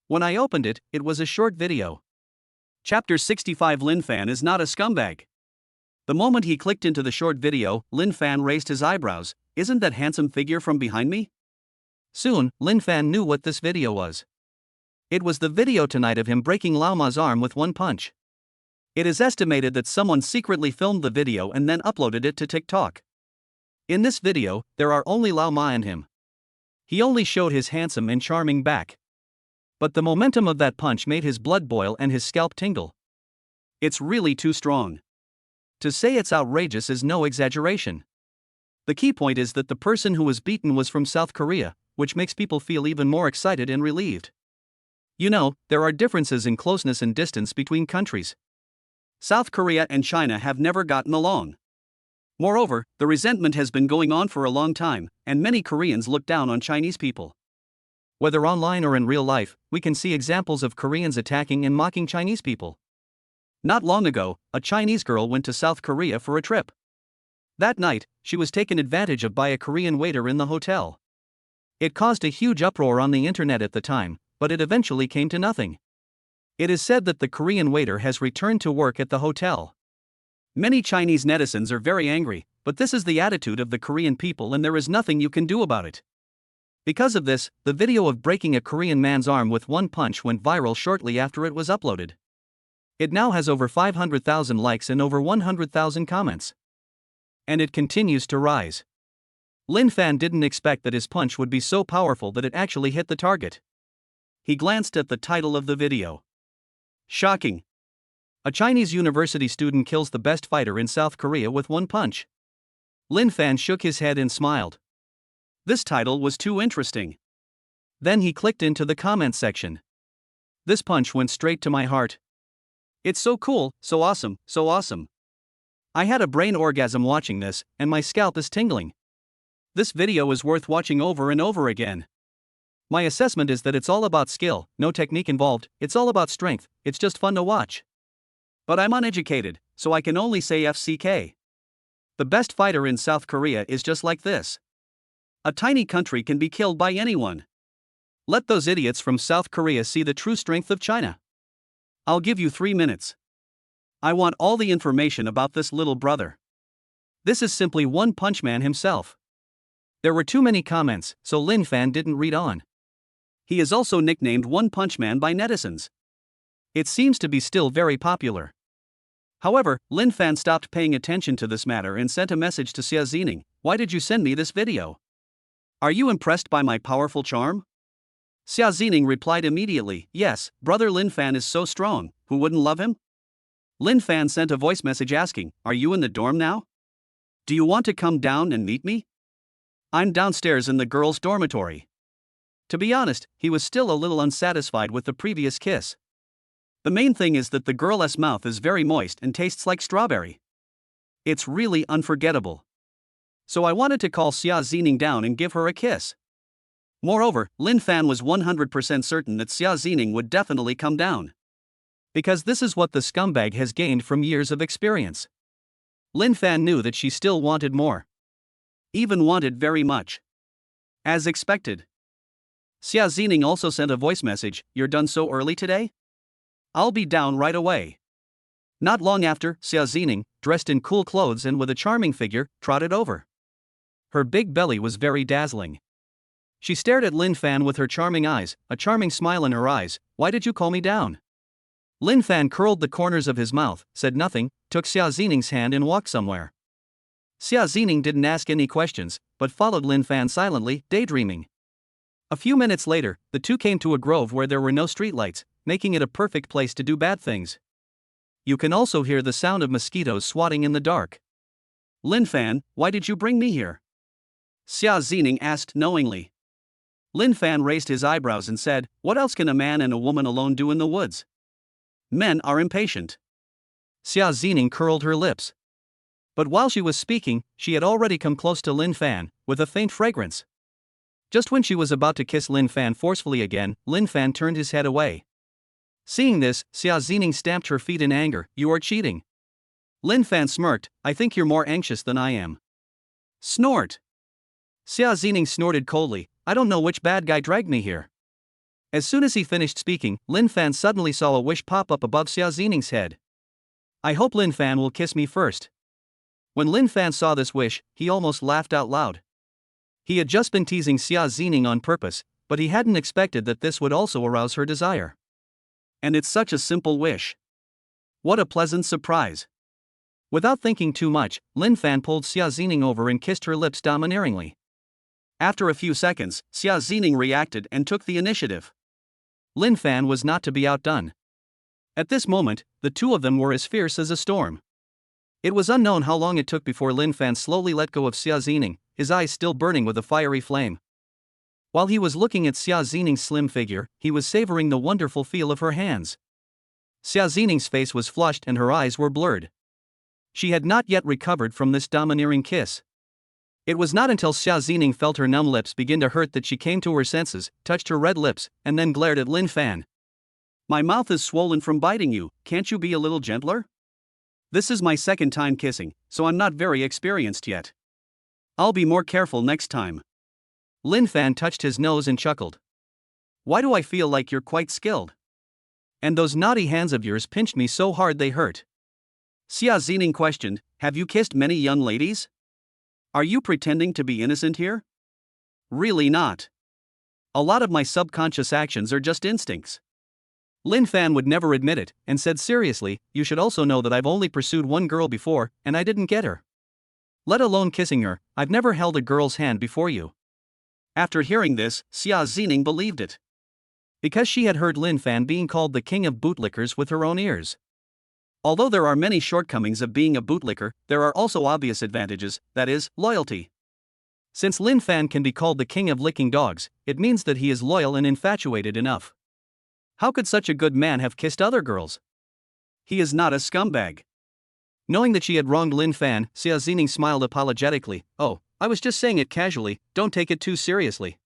When I opened it, it was a short video. Chapter 65. Lin Fan is not a scumbag. The moment he clicked into the short video, Lin Fan raised his eyebrows. "Isn't that handsome figure from behind me?" Soon, Lin Fan knew what this video was. It was the video tonight of him breaking Lao Ma's arm with one punch. It is estimated that someone secretly filmed the video and then uploaded it to TikTok. In this video, there are only Lao Ma and him. He only showed his handsome and charming back. But the momentum of that punch made his blood boil and his scalp tingle. It's really too strong. To say it's outrageous is no exaggeration. The key point is that the person who was beaten was from South Korea, which makes people feel even more excited and relieved. You know, there are differences in closeness and distance between countries. South Korea and China have never gotten along. Moreover, the resentment has been going on for a long time, and many Koreans look down on Chinese people. Whether online or in real life, we can see examples of Koreans attacking and mocking Chinese people. Not long ago, a Chinese girl went to South Korea for a trip. That night, she was taken advantage of by a Korean waiter in the hotel. It caused a huge uproar on the internet at the time, but it eventually came to nothing. It is said that the Korean waiter has returned to work at the hotel. Many Chinese netizens are very angry, but this is the attitude of the Korean people and there is nothing you can do about it. Because of this, the video of breaking a Korean man's arm with one punch went viral shortly after it was uploaded. It now has over 500,000 likes and over 100,000 comments. And it continues to rise. Lin Fan didn't expect that his punch would be so powerful that it actually hit the target. He glanced at the title of the video. Shocking. A Chinese university student kills the best fighter in South Korea with one punch. Lin Fan shook his head and smiled. This title was too interesting. Then he clicked into the comments section. This punch went straight to my heart. It's so cool, so awesome, so awesome. I had a brain orgasm watching this, and my scalp is tingling. This video is worth watching over and over again. My assessment is that it's all about skill, no technique involved, it's all about strength, it's just fun to watch. But I'm uneducated, so I can only say FCK. The best fighter in South Korea is just like this. A tiny country can be killed by anyone. Let those idiots from South Korea see the true strength of China. I'll give you 3 minutes. I want all the information about this little brother. This is simply One Punch Man himself. There were too many comments, so Lin Fan didn't read on. He is also nicknamed One Punch Man by netizens. It seems to be still very popular. However, Lin Fan stopped paying attention to this matter and sent a message to Xia Zining. "Why did you send me this video? Are you impressed by my powerful charm?" Xia Zining replied immediately, "Yes, brother Lin Fan is so strong, who wouldn't love him?" Lin Fan sent a voice message asking, "Are you in the dorm now? Do you want to come down and meet me?" "I'm downstairs in the girls' dormitory." To be honest, he was still a little unsatisfied with the previous kiss. The main thing is that the girl's mouth is very moist and tastes like strawberry. It's really unforgettable. So I wanted to call Xia Zining down and give her a kiss. Moreover, Lin Fan was 100% certain that Xia Zining would definitely come down. Because this is what the scumbag has gained from years of experience. Lin Fan knew that she still wanted more. Even wanted very much. As expected. Xia Zining also sent a voice message, "You're done so early today? I'll be down right away." Not long after, Xia Zining, dressed in cool clothes and with a charming figure, trotted over. Her big belly was very dazzling. She stared at Lin Fan with her charming eyes, a charming smile in her eyes. "Why did you call me down?" Lin Fan curled the corners of his mouth, said nothing, took Xia Zining's hand and walked somewhere. Xia Zining didn't ask any questions, but followed Lin Fan silently, daydreaming. A few minutes later, the two came to a grove where there were no streetlights, making it a perfect place to do bad things. You can also hear the sound of mosquitoes swatting in the dark. "Lin Fan, why did you bring me here?" Xia Zining asked knowingly. Lin Fan raised his eyebrows and said, "What else can a man and a woman alone do in the woods? Men are impatient." Xia Zining curled her lips. But while she was speaking, she had already come close to Lin Fan, with a faint fragrance. Just when she was about to kiss Lin Fan forcefully again, Lin Fan turned his head away. Seeing this, Xia Zining stamped her feet in anger. "You are cheating." Lin Fan smirked, "I think you're more anxious than I am." Snort. Xia Zining snorted coldly, "I don't know which bad guy dragged me here." As soon as he finished speaking, Lin Fan suddenly saw a wish pop up above Xia Zining's head. "I hope Lin Fan will kiss me first." When Lin Fan saw this wish, he almost laughed out loud. He had just been teasing Xia Zining on purpose, but he hadn't expected that this would also arouse her desire. And it's such a simple wish. What a pleasant surprise. Without thinking too much, Lin Fan pulled Xia Zining over and kissed her lips domineeringly. After a few seconds, Xia Zining reacted and took the initiative. Lin Fan was not to be outdone. At this moment, the two of them were as fierce as a storm. It was unknown how long it took before Lin Fan slowly let go of Xia Zining, his eyes still burning with a fiery flame. While he was looking at Xia Zining's slim figure, he was savoring the wonderful feel of her hands. Xia Zining's face was flushed and her eyes were blurred. She had not yet recovered from this domineering kiss. It was not until Xia Zining felt her numb lips begin to hurt that she came to her senses, touched her red lips, and then glared at Lin Fan. "My mouth is swollen from biting you, can't you be a little gentler? This is my second time kissing, so I'm not very experienced yet. I'll be more careful next time." Lin Fan touched his nose and chuckled. "Why do I feel like you're quite skilled? And those naughty hands of yours pinched me so hard they hurt." Xia Zining questioned, "Have you kissed many young ladies? Are you pretending to be innocent here?" "Really not. A lot of my subconscious actions are just instincts." Lin Fan would never admit it, and said seriously, "You should also know that I've only pursued one girl before, and I didn't get her. Let alone kissing her, I've never held a girl's hand before you." After hearing this, Xia Zining believed it. Because she had heard Lin Fan being called the king of bootlickers with her own ears. Although there are many shortcomings of being a bootlicker, there are also obvious advantages, that is, loyalty. Since Lin Fan can be called the king of licking dogs, it means that he is loyal and infatuated enough. How could such a good man have kissed other girls? He is not a scumbag. Knowing that she had wronged Lin Fan, Xia Zining smiled apologetically. "Oh, I was just saying it casually, don't take it too seriously."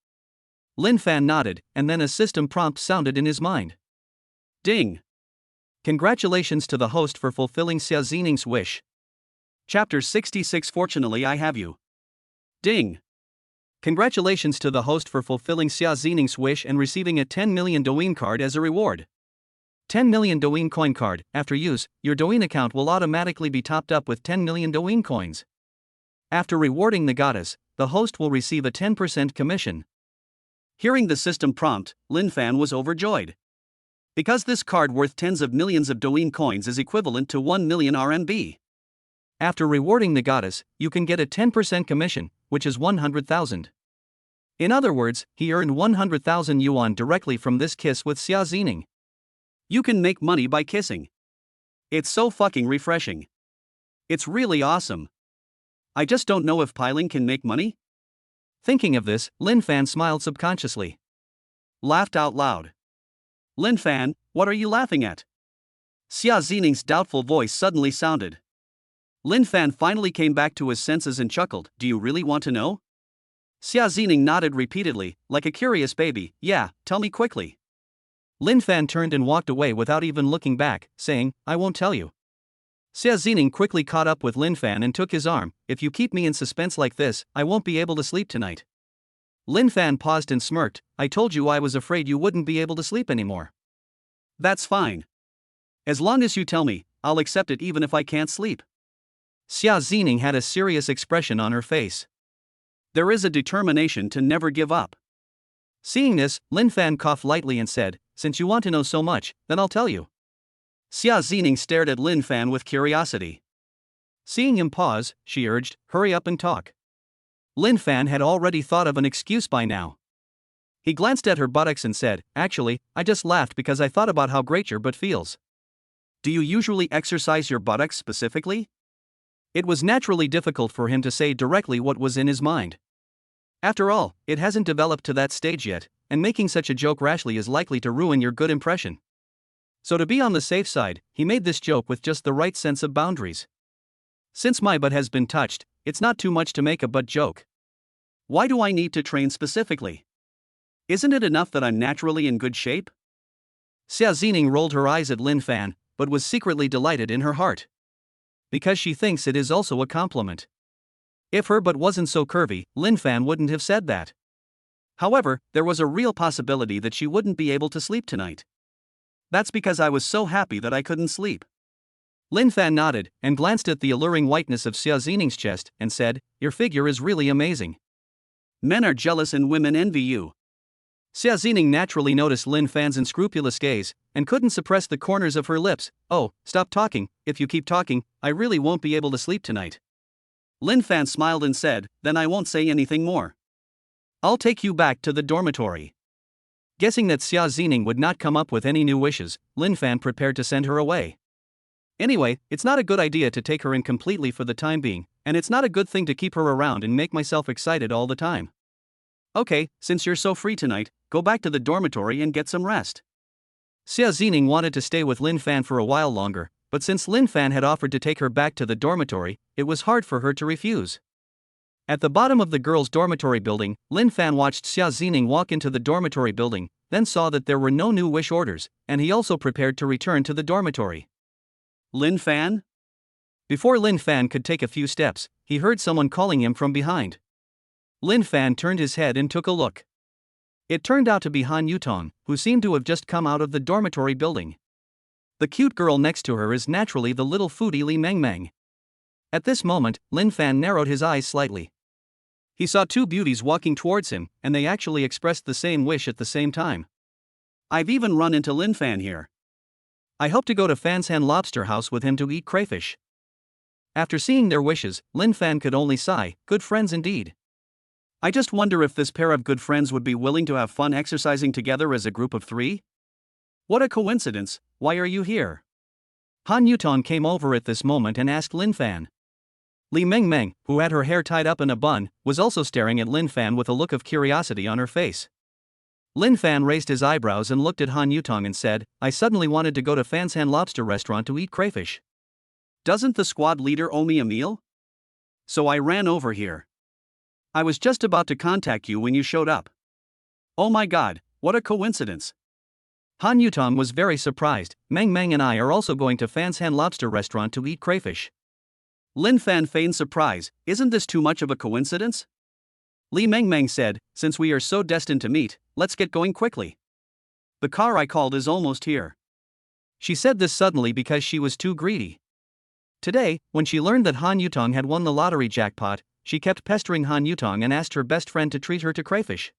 Lin Fan nodded, and then a system prompt sounded in his mind. Ding! Congratulations to the host for fulfilling Xia Zining's wish. Chapter 66 Fortunately I have you. Ding! Congratulations to the host for fulfilling Xia Zining's wish and receiving a 10 million Douyin card as a reward. 10 million Douyin coin card. After use, your Douyin account will automatically be topped up with 10 million Douyin coins. After rewarding the goddess, the host will receive a 10% commission. Hearing the system prompt, Lin Fan was overjoyed. Because this card worth tens of millions of Douyin coins is equivalent to 1 million RMB. After rewarding the goddess, you can get a 10% commission, which is 100,000. In other words, he earned 100,000 yuan directly from this kiss with Xia Zining. You can make money by kissing. It's so fucking refreshing. It's really awesome. I just don't know if piling can make money? Thinking of this, Lin Fan smiled subconsciously. Laughed out loud. Lin Fan, what are you laughing at? Xia Zining's doubtful voice suddenly sounded. Lin Fan finally came back to his senses and chuckled. Do you really want to know? Xia Zining nodded repeatedly, like a curious baby. Yeah, tell me quickly. Lin Fan turned and walked away without even looking back, saying, I won't tell you. Xia Zining quickly caught up with Lin Fan and took his arm. If you keep me in suspense like this, I won't be able to sleep tonight. Lin Fan paused and smirked. I told you I was afraid you wouldn't be able to sleep anymore. That's fine. As long as you tell me, I'll accept it even if I can't sleep. Xia Zining had a serious expression on her face. There is a determination to never give up. Seeing this, Lin Fan coughed lightly and said, since you want to know so much, then I'll tell you. Xia Zining stared at Lin Fan with curiosity. Seeing him pause, she urged, hurry up and talk. Lin Fan had already thought of an excuse by now. He glanced at her buttocks and said, actually, I just laughed because I thought about how great your butt feels. Do you usually exercise your buttocks specifically? It was naturally difficult for him to say directly what was in his mind. After all, it hasn't developed to that stage yet, and making such a joke rashly is likely to ruin your good impression. So to be on the safe side, he made this joke with just the right sense of boundaries. Since my butt has been touched, it's not too much to make a butt joke. Why do I need to train specifically? Isn't it enough that I'm naturally in good shape? Xia Zining rolled her eyes at Lin Fan, but was secretly delighted in her heart. Because she thinks it is also a compliment. If her butt wasn't so curvy, Lin Fan wouldn't have said that. However, there was a real possibility that she wouldn't be able to sleep tonight. That's because I was so happy that I couldn't sleep. Lin Fan nodded and glanced at the alluring whiteness of Xia Zining's chest and said, your figure is really amazing. Men are jealous and women envy you. Xia Zining naturally noticed Lin Fan's unscrupulous gaze, and couldn't suppress the corners of her lips. Oh, stop talking, if you keep talking, I really won't be able to sleep tonight. Lin Fan smiled and said, then I won't say anything more. I'll take you back to the dormitory. Guessing that Xia Zining would not come up with any new wishes, Lin Fan prepared to send her away. Anyway, it's not a good idea to take her in completely for the time being, and it's not a good thing to keep her around and make myself excited all the time. Okay, since you're so free tonight, go back to the dormitory and get some rest. Xia Zining wanted to stay with Lin Fan for a while longer, but since Lin Fan had offered to take her back to the dormitory, it was hard for her to refuse. At the bottom of the girls' dormitory building, Lin Fan watched Xia Zining walk into the dormitory building, then saw that there were no new wish orders, and he also prepared to return to the dormitory. Lin Fan? Before Lin Fan could take a few steps, he heard someone calling him from behind. Lin Fan turned his head and took a look. It turned out to be Han Yutong, who seemed to have just come out of the dormitory building. The cute girl next to her is naturally the little foodie Li Mengmeng. At this moment, Lin Fan narrowed his eyes slightly. He saw two beauties walking towards him, and they actually expressed the same wish at the same time. I've even run into Lin Fan here. I hope to go to Fan's Hen Lobster House with him to eat crayfish. After seeing their wishes, Lin Fan could only sigh, good friends indeed. I just wonder if this pair of good friends would be willing to have fun exercising together as a group of three? What a coincidence, why are you here? Han Yutong came over at this moment and asked Lin Fan. Li Mengmeng, who had her hair tied up in a bun, was also staring at Lin Fan with a look of curiosity on her face. Lin Fan raised his eyebrows and looked at Han Yutong and said, I suddenly wanted to go to Fan's Hen Lobster restaurant to eat crayfish. Doesn't the squad leader owe me a meal? So I ran over here. I was just about to contact you when you showed up. Oh my god, what a coincidence. Han Yutong was very surprised. Meng Meng and I are also going to Fan's Hen Lobster restaurant to eat crayfish. Lin Fan feigned surprise, isn't this too much of a coincidence? Li Mengmeng said, since we are so destined to meet, let's get going quickly. The car I called is almost here. She said this suddenly because she was too greedy. Today, when she learned that Han Yutong had won the lottery jackpot, she kept pestering Han Yutong and asked her best friend to treat her to crayfish.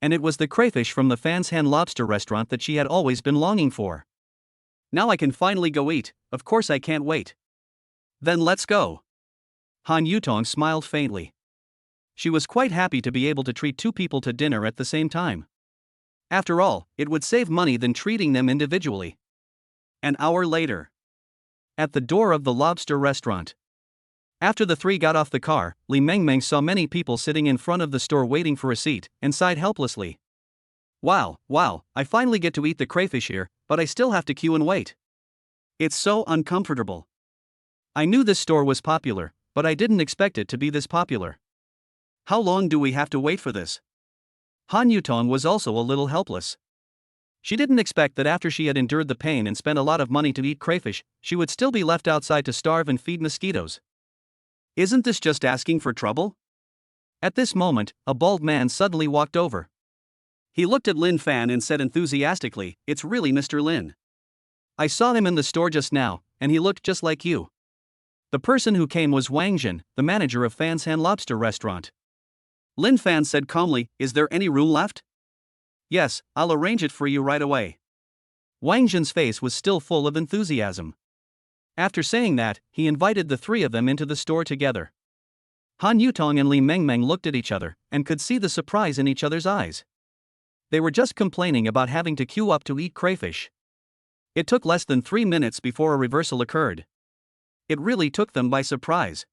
And it was the crayfish from the Fan's Hen Lobster restaurant that she had always been longing for. Now I can finally go eat, of course I can't wait. Then let's go. Han Yutong smiled faintly. She was quite happy to be able to treat two people to dinner at the same time. After all, it would save money than treating them individually. An hour later. At the door of the lobster restaurant. After the three got off the car, Li Mengmeng saw many people sitting in front of the store waiting for a seat, and sighed helplessly. Wow, I finally get to eat the crayfish here, but I still have to queue and wait. It's so uncomfortable. I knew this store was popular, but I didn't expect it to be this popular. How long do we have to wait for this? Han Yutong was also a little helpless. She didn't expect that after she had endured the pain and spent a lot of money to eat crayfish, she would still be left outside to starve and feed mosquitoes. Isn't this just asking for trouble? At this moment, a bald man suddenly walked over. He looked at Lin Fan and said enthusiastically, "It's really Mr. Lin. I saw him in the store just now, and he looked just like you." The person who came was Wang Jin, the manager of Fan's Hand Lobster restaurant. Lin Fan said calmly, "Is there any room left?" "Yes, I'll arrange it for you right away." Wang Jin's face was still full of enthusiasm. After saying that, he invited the three of them into the store together. Han Yutong and Li Mengmeng looked at each other and could see the surprise in each other's eyes. They were just complaining about having to queue up to eat crayfish. It took less than 3 minutes before a reversal occurred. It really took them by surprise.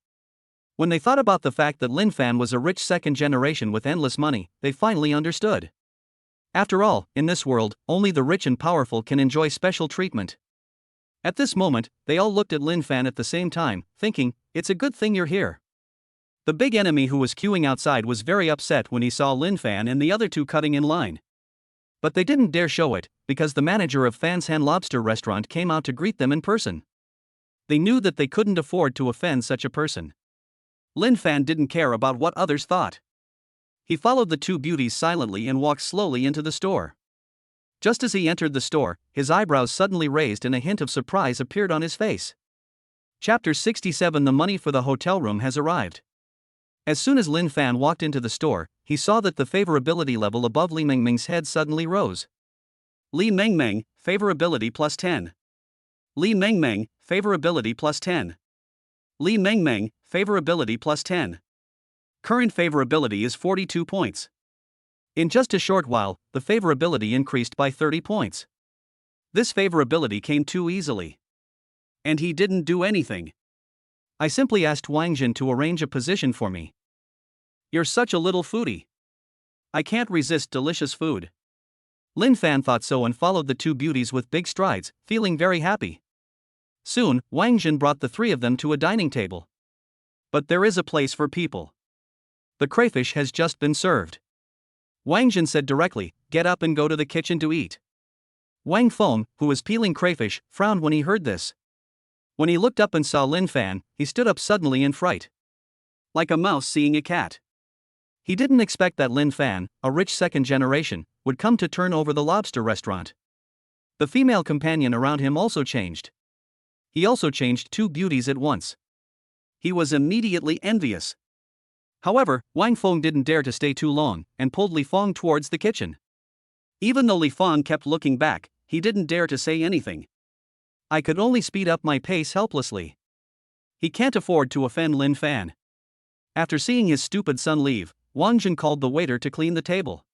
When they thought about the fact that Lin Fan was a rich second generation with endless money, they finally understood. After all, in this world, only the rich and powerful can enjoy special treatment. At this moment, they all looked at Lin Fan at the same time, thinking, "It's a good thing you're here." The big enemy who was queuing outside was very upset when he saw Lin Fan and the other two cutting in line. But they didn't dare show it, because the manager of Fan's Hand Lobster restaurant came out to greet them in person. They knew that they couldn't afford to offend such a person. Lin Fan didn't care about what others thought. He followed the two beauties silently and walked slowly into the store. Just as he entered the store, his eyebrows suddenly raised and a hint of surprise appeared on his face. Chapter 67 The money for the hotel room has arrived. As soon as Lin Fan walked into the store, he saw that the favorability level above Li Mengmeng's head suddenly rose. Li Mengmeng, favorability plus 10. Li Mengmeng, favorability plus 10. Li Mengmeng, favorability plus 10. Current favorability is 42 points. In just a short while, the favorability increased by 30 points. This favorability came too easily. And he didn't do anything. I simply asked Wang Jin to arrange a position for me. You're such a little foodie. I can't resist delicious food. Lin Fan thought so and followed the two beauties with big strides, feeling very happy. Soon, Wang Jin brought the three of them to a dining table. But there is a place for people. The crayfish has just been served. Wang Jin said directly, "Get up and go to the kitchen to eat." Wang Feng, who was peeling crayfish, frowned when he heard this. When he looked up and saw Lin Fan, he stood up suddenly in fright. Like a mouse seeing a cat. He didn't expect that Lin Fan, a rich second generation, would come to turn over the lobster restaurant. The female companion around him also changed. He also changed two beauties at once. He was immediately envious. However, Wang Feng didn't dare to stay too long, and pulled Li Feng towards the kitchen. Even though Li Feng kept looking back, he didn't dare to say anything. I could only speed up my pace helplessly. He can't afford to offend Lin Fan. After seeing his stupid son leave, Wang Jin called the waiter to clean the table.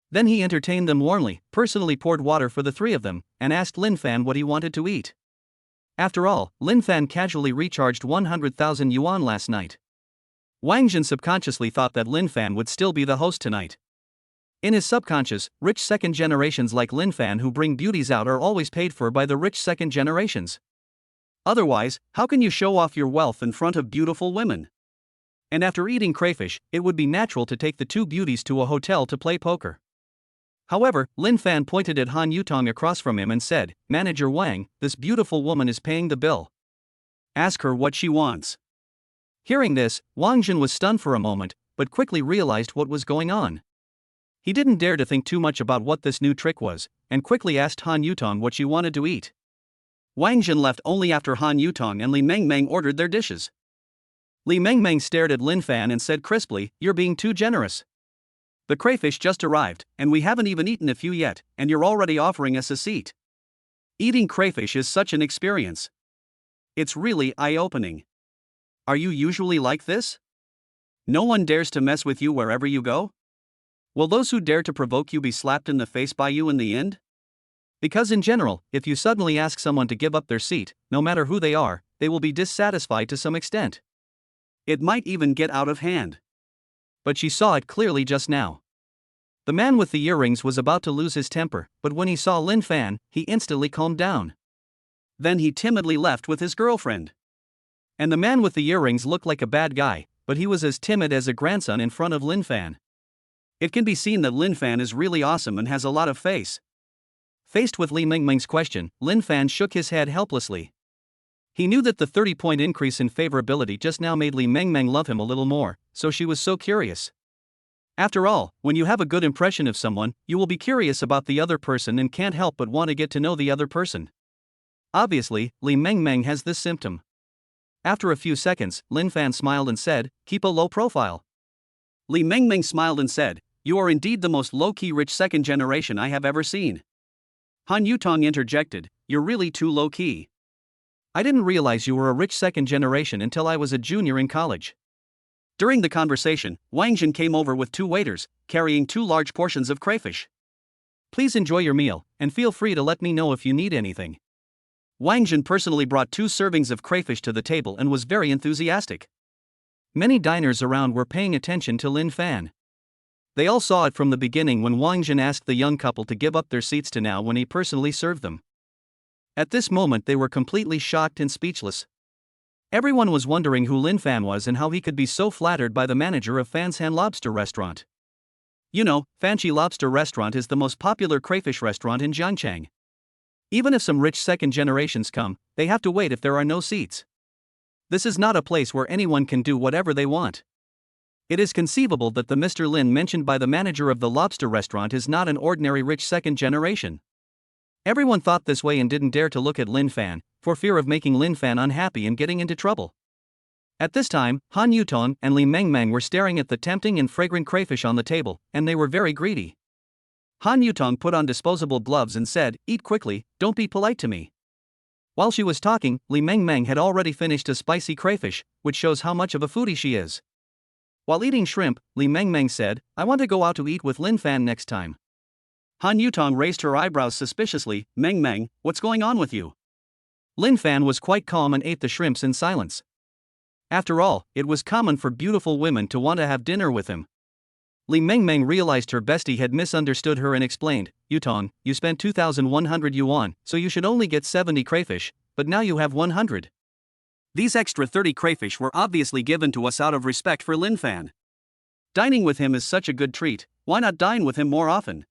Then he entertained them warmly, personally poured water for the three of them, and asked Lin Fan what he wanted to eat. After all, Lin Fan casually recharged 100,000 yuan last night. Wang Jin subconsciously thought that Lin Fan would still be the host tonight. In his subconscious, rich second generations like Lin Fan who bring beauties out are always paid for by the rich second generations. Otherwise, how can you show off your wealth in front of beautiful women? And after eating crayfish, it would be natural to take the two beauties to a hotel to play poker. However, Lin Fan pointed at Han Yutong across from him and said, "Manager Wang, this beautiful woman is paying the bill. Ask her what she wants." Hearing this, Wang Jin was stunned for a moment, but quickly realized what was going on. He didn't dare to think too much about what this new trick was, and quickly asked Han Yutong what she wanted to eat. Wang Jin left only after Han Yutong and Li Mengmeng ordered their dishes. Li Mengmeng stared at Lin Fan and said crisply, "You're being too generous. The crayfish just arrived, and we haven't even eaten a few yet, and you're already offering us a seat. Eating crayfish is such an experience. It's really eye-opening. Are you usually like this? No one dares to mess with you wherever you go? Will those who dare to provoke you be slapped in the face by you in the end?" Because in general, if you suddenly ask someone to give up their seat, no matter who they are, they will be dissatisfied to some extent. It might even get out of hand. But she saw it clearly just now. The man with the earrings was about to lose his temper, but when he saw Lin Fan, he instantly calmed down. Then he timidly left with his girlfriend. And the man with the earrings looked like a bad guy, but he was as timid as a grandson in front of Lin Fan. It can be seen that Lin Fan is really awesome and has a lot of face. Faced with Li Mingming's question, Lin Fan shook his head helplessly. He knew that the 30-point increase in favorability just now made Li Mingming love him a little more, so she was so curious. After all, when you have a good impression of someone, you will be curious about the other person and can't help but want to get to know the other person. Obviously, Li Mingming has this symptom. After a few seconds, Lin Fan smiled and said, "Keep a low profile." Li Mingming smiled and said, "You are indeed the most low-key rich second generation I have ever seen." Han Yutong interjected, "You're really too low-key." I didn't realize you were a rich second generation until I was a junior in college. During the conversation, Wang Jin came over with 2 waiters, carrying 2 large portions of crayfish. Please enjoy your meal, and feel free to let me know if you need anything. Wang Jin personally brought 2 servings of crayfish to the table and was very enthusiastic. Many diners around were paying attention to Lin Fan. They all saw it from the beginning when Wang Jin asked the young couple to give up their seats to now when he personally served them. At this moment they were completely shocked and speechless. Everyone was wondering who Lin Fan was and how he could be so flattered by the manager of Fansan Lobster Restaurant. You know, Fanchi Lobster Restaurant is the most popular crayfish restaurant in Jiangchang. Even if some rich second generations come, they have to wait if there are no seats. This is not a place where anyone can do whatever they want. It is conceivable that the Mr. Lin mentioned by the manager of the lobster restaurant is not an ordinary rich second generation. Everyone thought this way and didn't dare to look at Lin Fan, for fear of making Lin Fan unhappy and getting into trouble. At this time, Han Yutong and Li Mingming were staring at the tempting and fragrant crayfish on the table, and they were very greedy. Han Yutong put on disposable gloves and said, "Eat quickly, don't be polite to me." While she was talking, Li Mingming had already finished a spicy crayfish, which shows how much of a foodie she is. While eating shrimp, Li Mingming said, "I want to go out to eat with Lin Fan next time." Han Yutong raised her eyebrows suspiciously. "Mingming, what's going on with you?" Lin Fan was quite calm and ate the shrimps in silence. After all, it was common for beautiful women to want to have dinner with him. Li Mingming realized her bestie had misunderstood her and explained, "Yutong, you spent 2,100 yuan, so you should only get 70 crayfish, but now you have 100. These extra 30 crayfish were obviously given to us out of respect for Lin Fan. Dining with him is such a good treat, why not dine with him more often?"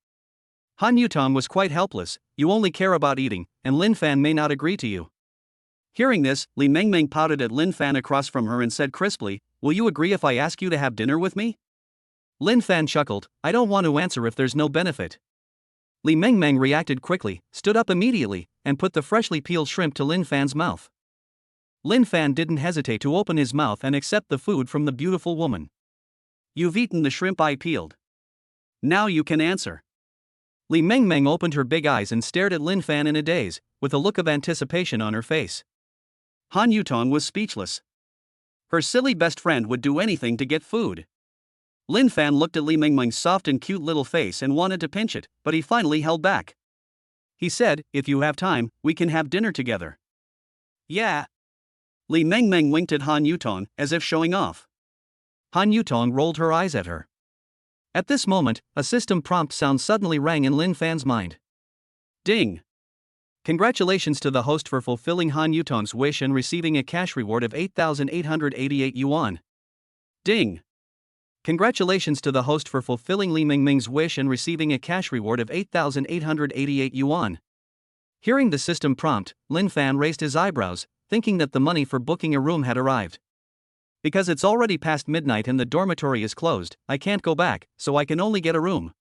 Han Yutong was quite helpless. "You only care about eating, and Lin Fan may not agree to you." Hearing this, Li Mingming pouted at Lin Fan across from her and said crisply, "Will you agree if I ask you to have dinner with me?" Lin Fan chuckled, "I don't want to answer if there's no benefit." Li Mingming reacted quickly, stood up immediately, and put the freshly peeled shrimp to Lin Fan's mouth. Lin Fan didn't hesitate to open his mouth and accept the food from the beautiful woman. "You've eaten the shrimp I peeled. Now you can answer." Li Mingming opened her big eyes and stared at Lin Fan in a daze, with a look of anticipation on her face. Han Yutong was speechless. Her silly best friend would do anything to get food. Lin Fan looked at Li Mingming's soft and cute little face and wanted to pinch it, but he finally held back. He said, "If you have time, we can have dinner together." "Yeah." Li Mingming winked at Han Yutong, as if showing off. Han Yutong rolled her eyes at her. At this moment, a system prompt sound suddenly rang in Lin Fan's mind. Ding! Congratulations to the host for fulfilling Han Yutong's wish and receiving a cash reward of 8,888 yuan. Ding! Congratulations to the host for fulfilling Li Mingming's wish and receiving a cash reward of 8,888 yuan. Hearing the system prompt, Lin Fan raised his eyebrows, thinking that the money for booking a room had arrived. "Because it's already past midnight and the dormitory is closed, I can't go back, so I can only get a room."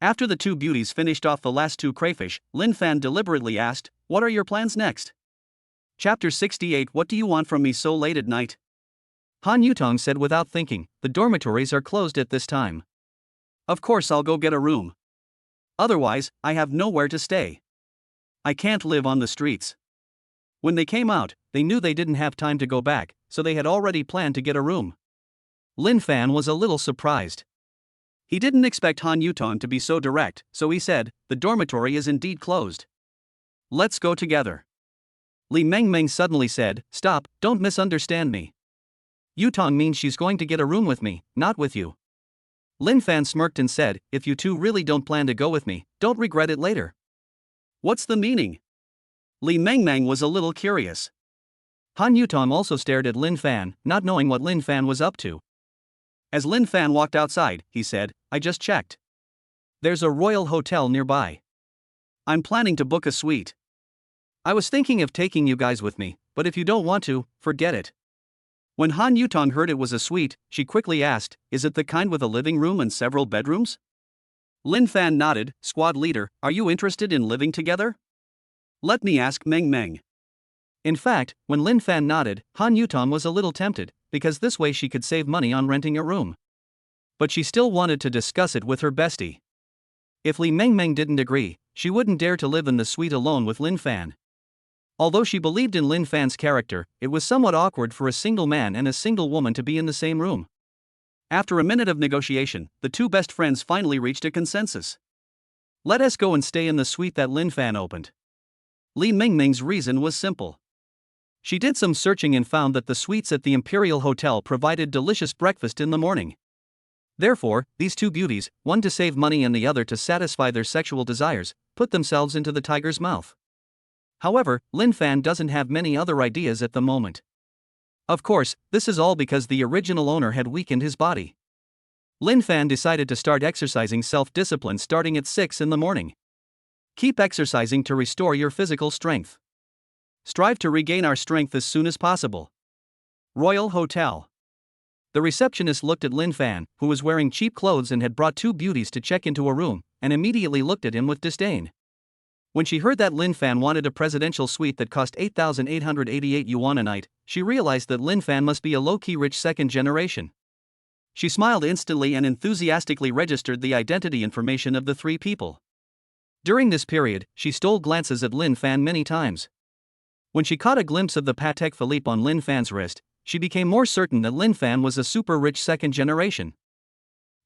After the 2 beauties finished off the last 2 crayfish, Lin Fan deliberately asked, "What are your plans next?" Chapter 68. What do you want from me so late at night? Han Yutong said without thinking, "The dormitories are closed at this time." "Of course I'll go get a room. Otherwise, I have nowhere to stay. I can't live on the streets." When they came out, they knew they didn't have time to go back, so they had already planned to get a room. Lin Fan was a little surprised. He didn't expect Han Yutong to be so direct, so he said, "The dormitory is indeed closed. Let's go together." Li Mingming suddenly said, "Stop, don't misunderstand me. Yutong means she's going to get a room with me, not with you." Lin Fan smirked and said, "If you two really don't plan to go with me, don't regret it later." "What's the meaning?" Li Mingming was a little curious. Han Yutong also stared at Lin Fan, not knowing what Lin Fan was up to. As Lin Fan walked outside, he said, "I just checked. There's a royal hotel nearby. I'm planning to book a suite. I was thinking of taking you guys with me, but if you don't want to, forget it. When Han Yutong heard it was a suite, she quickly asked, is it the kind with a living room and several bedrooms? Lin Fan nodded. Squad leader, are you interested in living together? Let me ask Meng Meng. In fact, when Lin Fan nodded, Han Yutong was a little tempted, because this way she could save money on renting a room. But she still wanted to discuss it with her bestie. If Li Meng Meng didn't agree, she wouldn't dare to live in the suite alone with Lin Fan. Although she believed in Lin Fan's character, it was somewhat awkward for a single man and a single woman to be in the same room. After a minute of negotiation, the two best friends finally reached a consensus. Let us go and stay in the suite that Lin Fan opened. Li Mengmeng's reason was simple. She did some searching and found that the suites at the Imperial Hotel provided delicious breakfast in the morning. Therefore, these two beauties, one to save money and the other to satisfy their sexual desires, put themselves into the tiger's mouth. However, Lin Fan doesn't have many other ideas at the moment. Of course, this is all because the original owner had weakened his body. Lin Fan decided to start exercising self-discipline starting at 6 in the morning. Keep exercising to restore your physical strength. Strive to regain our strength as soon as possible. Royal Hotel. The receptionist looked at Lin Fan, who was wearing cheap clothes and had brought two beauties to check into a room, and immediately looked at him with disdain. When she heard that Lin Fan wanted a presidential suite that cost 8,888 yuan a night, she realized that Lin Fan must be a low-key rich second generation. She smiled instantly and enthusiastically registered the identity information of the three people. During this period, she stole glances at Lin Fan many times. When she caught a glimpse of the Patek Philippe on Lin Fan's wrist, she became more certain that Lin Fan was a super-rich second generation.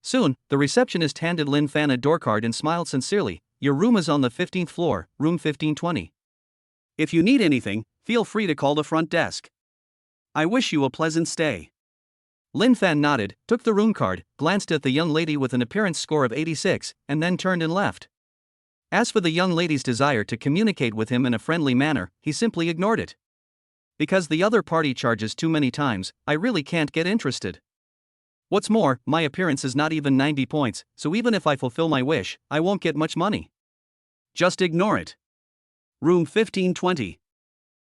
Soon, the receptionist handed Lin Fan a door card and smiled sincerely. Your room is on the 15th floor, room 1520. If you need anything, feel free to call the front desk. I wish you a pleasant stay. Lin Fan nodded, took the room card, glanced at the young lady with an appearance score of 86, and then turned and left. As for the young lady's desire to communicate with him in a friendly manner, he simply ignored it. Because the other party charges too many times, I really can't get interested. What's more, my appearance is not even 90 points, so even if I fulfill my wish, I won't get much money. Just ignore it. Room 1520.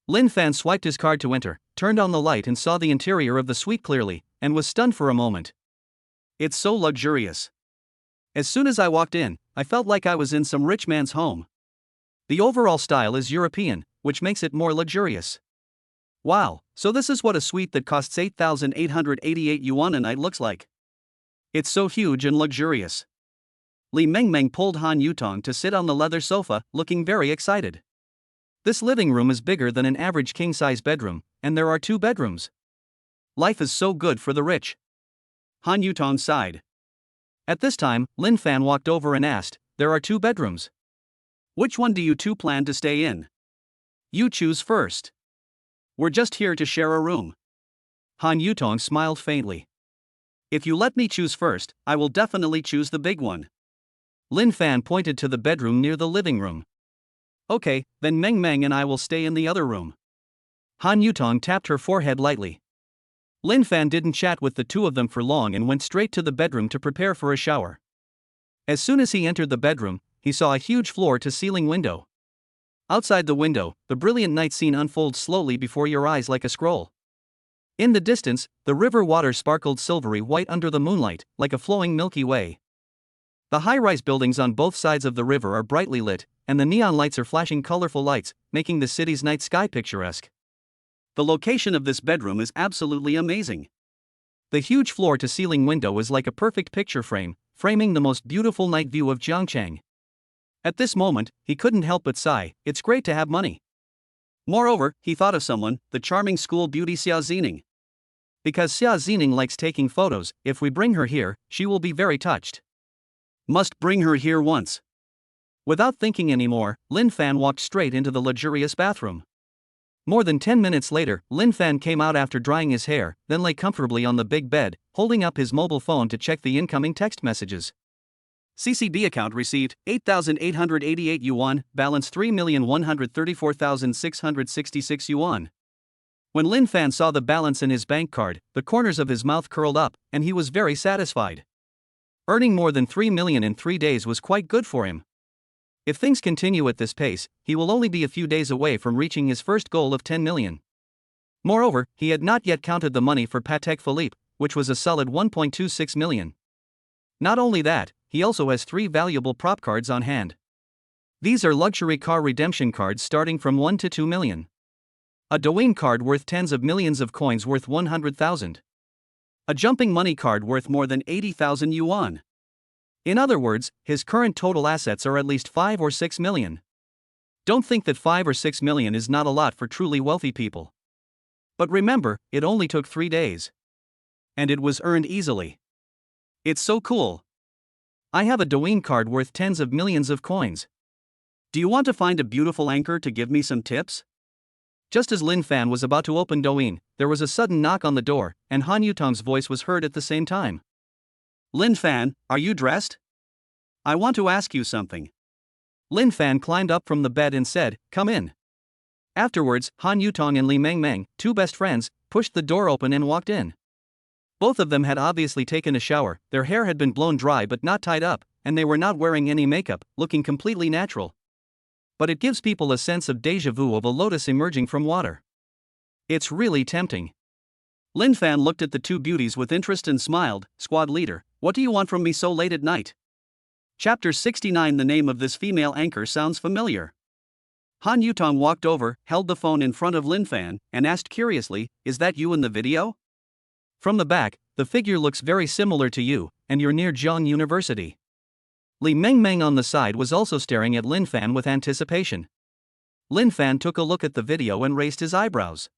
Lin Fan swiped his card to enter, turned on the light and saw the interior of the suite clearly, and was stunned for a moment. It's so luxurious. As soon as I walked in, I felt like I was in some rich man's home. The overall style is European, which makes it more luxurious. Wow, so this is what a suite that costs 8,888 yuan a night looks like. It's so huge and luxurious. Li Mengmeng pulled Han Yutong to sit on the leather sofa, looking very excited. This living room is bigger than an average king-size bedroom, and there are 2 bedrooms. Life is so good for the rich. Han Yutong sighed. At this time, Lin Fan walked over and asked, there are 2 bedrooms. Which one do you two plan to stay in? You choose first. We're just here to share a room. Han Yutong smiled faintly. If you let me choose first, I will definitely choose the big one. Lin Fan pointed to the bedroom near the living room. Okay, then Meng Meng and I will stay in the other room. Han Yutong tapped her forehead lightly. Lin Fan didn't chat with the two of them for long and went straight to the bedroom to prepare for a shower. As soon as he entered the bedroom, he saw a huge floor-to-ceiling window. Outside the window, the brilliant night scene unfolds slowly before your eyes like a scroll. In the distance, the river water sparkled silvery white under the moonlight, like a flowing Milky Way. The high-rise buildings on both sides of the river are brightly lit, and the neon lights are flashing colorful lights, making the city's night sky picturesque. The location of this bedroom is absolutely amazing. The huge floor-to-ceiling window is like a perfect picture frame, framing the most beautiful night view of Jiangcheng. At this moment, he couldn't help but sigh, it's great to have money. Moreover, he thought of someone, the charming school beauty Xia Zining. Because Xia Zining likes taking photos, if we bring her here, she will be very touched. Must bring her here once. Without thinking anymore, Lin Fan walked straight into the luxurious bathroom. More than 10 minutes later, Lin Fan came out after drying his hair, then lay comfortably on the big bed, holding up his mobile phone to check the incoming text messages. CCB account received 8,888 yuan, balance 3,134,666 yuan. When Lin Fan saw the balance in his bank card, the corners of his mouth curled up, and he was very satisfied. Earning more than 3 million in 3 days was quite good for him. If things continue at this pace, he will only be a few days away from reaching his first goal of 10 million. Moreover, he had not yet counted the money for Patek Philippe, which was a solid 1.26 million. Not only that, he also has 3 valuable prop cards on hand. These are luxury car redemption cards starting from 1 to 2 million. A Douyin card worth tens of millions of coins worth 100,000. A jumping money card worth more than 80,000 yuan. In other words, his current total assets are at least 5 or 6 million. Don't think that 5 or 6 million is not a lot for truly wealthy people. But remember, it only took 3 days. And it was earned easily. It's so cool. I have a Douyin card worth tens of millions of coins. Do you want to find a beautiful anchor to give me some tips? Just as Lin Fan was about to open Douyin, there was a sudden knock on the door, and Han Yutong's voice was heard at the same time. Lin Fan, are you dressed? I want to ask you something. Lin Fan climbed up from the bed and said, "Come in." Afterwards, Han Yutong and Li Mengmeng, 2 best friends, pushed the door open and walked in. Both of them had obviously taken a shower, their hair had been blown dry but not tied up, and they were not wearing any makeup, looking completely natural. But it gives people a sense of déjà vu of a lotus emerging from water. It's really tempting. Lin Fan looked at the 2 beauties with interest and smiled. Squad leader, what do you want from me so late at night? Chapter 69. The name of this female anchor sounds familiar. Han Yutong walked over, held the phone in front of Lin Fan, and asked curiously, "Is that you in the video?" From the back, the figure looks very similar to you, and you're near Zhang University. Li Mengmeng on the side was also staring at Lin Fan with anticipation. Lin Fan took a look at the video and raised his eyebrows.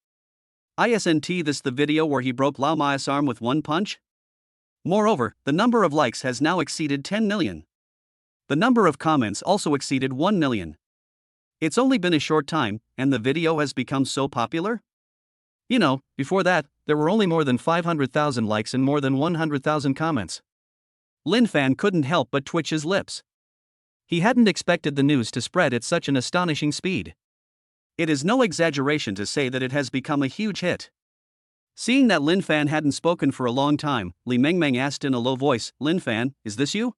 Isn't this the video where he broke Lao Mai's arm with 1 punch? Moreover, the number of likes has now exceeded 10 million. The number of comments also exceeded 1 million. It's only been a short time, and the video has become so popular? You know, before that, there were only more than 500,000 likes and more than 100,000 comments. Lin Fan couldn't help but twitch his lips. He hadn't expected the news to spread at such an astonishing speed. It is no exaggeration to say that it has become a huge hit. Seeing that Lin Fan hadn't spoken for a long time, Li Mengmeng asked in a low voice, "Lin Fan, is this you?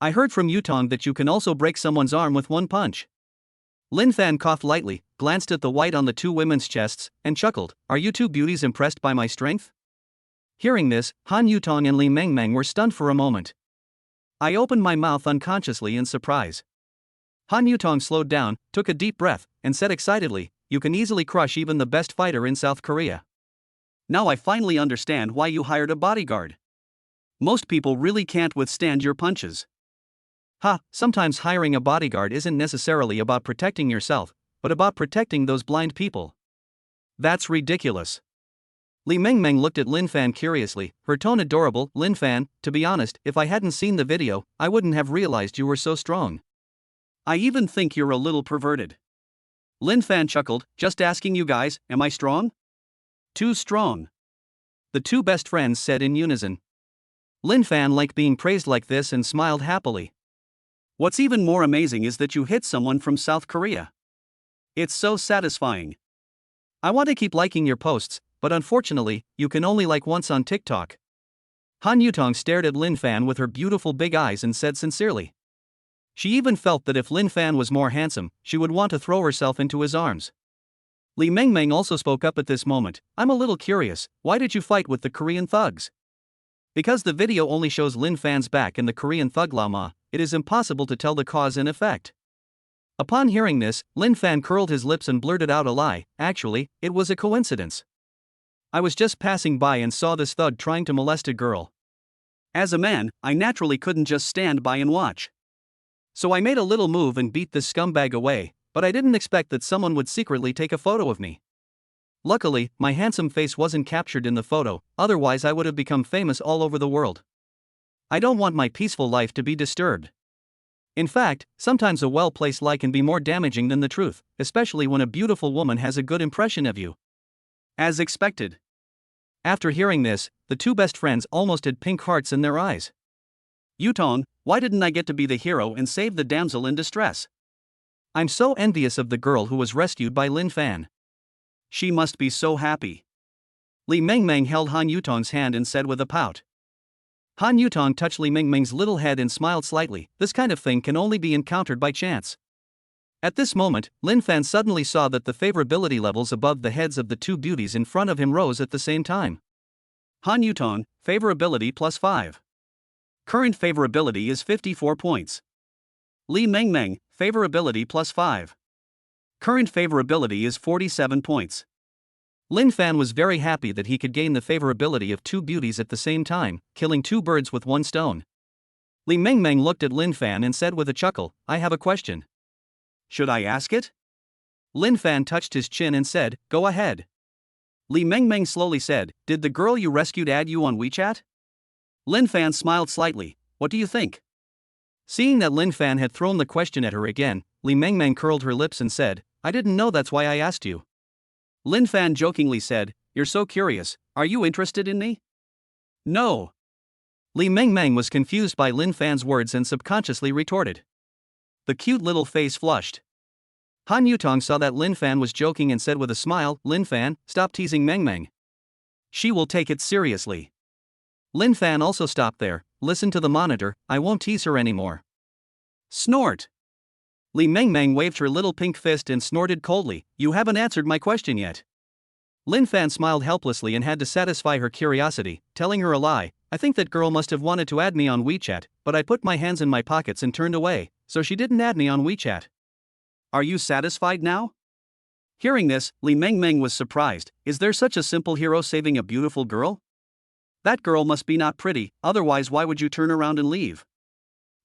I heard from Yutong that you can also break someone's arm with 1 punch." Lin Fan coughed lightly, glanced at the white on the 2 women's chests, and chuckled, "Are you 2 beauties impressed by my strength?" Hearing this, Han Yutong and Li Mengmeng were stunned for a moment. I opened my mouth unconsciously in surprise. Han Yutong slowed down, took a deep breath, and said excitedly, "You can easily crush even the best fighter in South Korea." Now I finally understand why you hired a bodyguard. Most people really can't withstand your punches. Sometimes hiring a bodyguard isn't necessarily about protecting yourself, but about protecting those blind people. That's ridiculous. Li Mengmeng looked at Lin Fan curiously, her tone adorable. "Lin Fan, to be honest, if I hadn't seen the video, I wouldn't have realized you were so strong. I even think you're a little perverted." Lin Fan chuckled, "Just asking you guys, am I strong?" "Too strong," the 2 best friends said in unison. Lin Fan liked being praised like this and smiled happily. "What's even more amazing is that you hit someone from South Korea. It's so satisfying." "I want to keep liking your posts, but unfortunately, you can only like once on TikTok." Han Yutong stared at Lin Fan with her beautiful big eyes and said sincerely. She even felt that if Lin Fan was more handsome, she would want to throw herself into his arms. Li Mengmeng also spoke up at this moment. "I'm a little curious, why did you fight with the Korean thugs?" Because the video only shows Lin Fan's back and the Korean thug Lao Ma, it is impossible to tell the cause and effect. Upon hearing this, Lin Fan curled his lips and blurted out a lie. "Actually, it was a coincidence. I was just passing by and saw this thug trying to molest a girl. As a man, I naturally couldn't just stand by and watch. So I made a little move and beat this scumbag away, but I didn't expect that someone would secretly take a photo of me. Luckily, my handsome face wasn't captured in the photo, otherwise I would have become famous all over the world. I don't want my peaceful life to be disturbed. In fact, sometimes a well-placed lie can be more damaging than the truth, especially when a beautiful woman has a good impression of you." As expected. After hearing this, the 2 best friends almost had pink hearts in their eyes. "Yutong, why didn't I get to be the hero and save the damsel in distress? I'm so envious of the girl who was rescued by Lin Fan. She must be so happy." Li Mengmeng held Han Yutong's hand and said with a pout. Han Yutong touched Li Mingming's little head and smiled slightly. This kind of thing can only be encountered by chance. At this moment, Lin Fan suddenly saw that the favorability levels above the heads of the two beauties in front of him rose at the same time. Han Yutong, favorability plus 5. Current favorability is 54 points. Li Mingming, favorability plus 5. Current favorability is 47 points. Lin Fan was very happy that he could gain the favorability of two beauties at the same time, killing two birds with one stone. Li Mingming looked at Lin Fan and said with a chuckle, "I have a question." Should I ask it? Lin Fan touched his chin and said, "Go ahead." Li Mingming slowly said, "Did the girl you rescued add you on WeChat?" Lin Fan smiled slightly. "What do you think?" Seeing that Lin Fan had thrown the question at her again, Li Mingming curled her lips and said, "I didn't know, that's why I asked you." Lin Fan jokingly said, "You're so curious, are you interested in me?" "No." Li Mingming was confused by Lin Fan's words and subconsciously retorted. The cute little face flushed. Han Yutong saw that Lin Fan was joking and said with a smile, "Lin Fan, stop teasing Mingming. She will take it seriously." Lin Fan also stopped there. "Listen to the monitor, I won't tease her anymore." Snort. Li Mingming waved her little pink fist and snorted coldly, "You haven't answered my question yet." Lin Fan smiled helplessly and had to satisfy her curiosity, telling her a lie. "I think that girl must have wanted to add me on WeChat, but I put my hands in my pockets and turned away, so she didn't add me on WeChat." Are you satisfied now? Hearing this, Li Mingming was surprised. Is there such a simple hero saving a beautiful girl? That girl must be not pretty, otherwise why would you turn around and leave?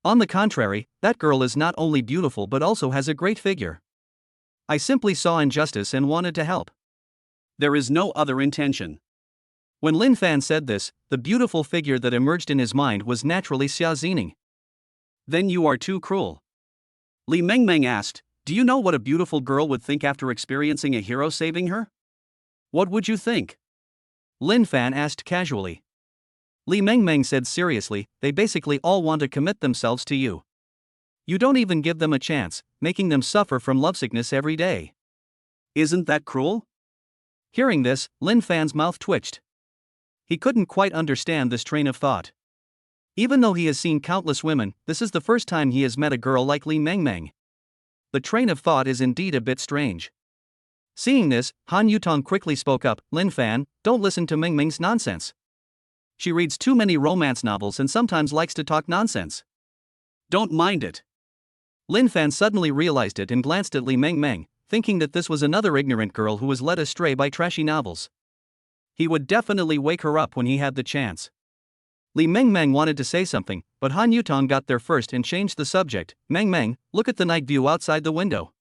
On the contrary, that girl is not only beautiful but also has a great figure. I simply saw injustice and wanted to help. There is no other intention. When Lin Fan said this, the beautiful figure that emerged in his mind was naturally Xia Zining. Then you are too cruel. Li Mingming asked, "Do you know what a beautiful girl would think after experiencing a hero saving her?" "What would you think?" Lin Fan asked casually. Li Mingming said seriously, "They basically all want to commit themselves to you. You don't even give them a chance, making them suffer from lovesickness every day." "Isn't that cruel?" Hearing this, Lin Fan's mouth twitched. He couldn't quite understand this train of thought. Even though he has seen countless women, this is the first time he has met a girl like Li Mingming. The train of thought is indeed a bit strange. Seeing this, Han Yutong quickly spoke up, "Lin Fan, don't listen to Mingming's nonsense. She reads too many romance novels and sometimes likes to talk nonsense." "Don't mind it." Lin Fan suddenly realized it and glanced at Li Mingming, thinking that this was another ignorant girl who was led astray by trashy novels. He would definitely wake her up when he had the chance. Li Mingming wanted to say something, but Han Yutong got there first and changed the subject. "Mingming, look at the night view outside the window.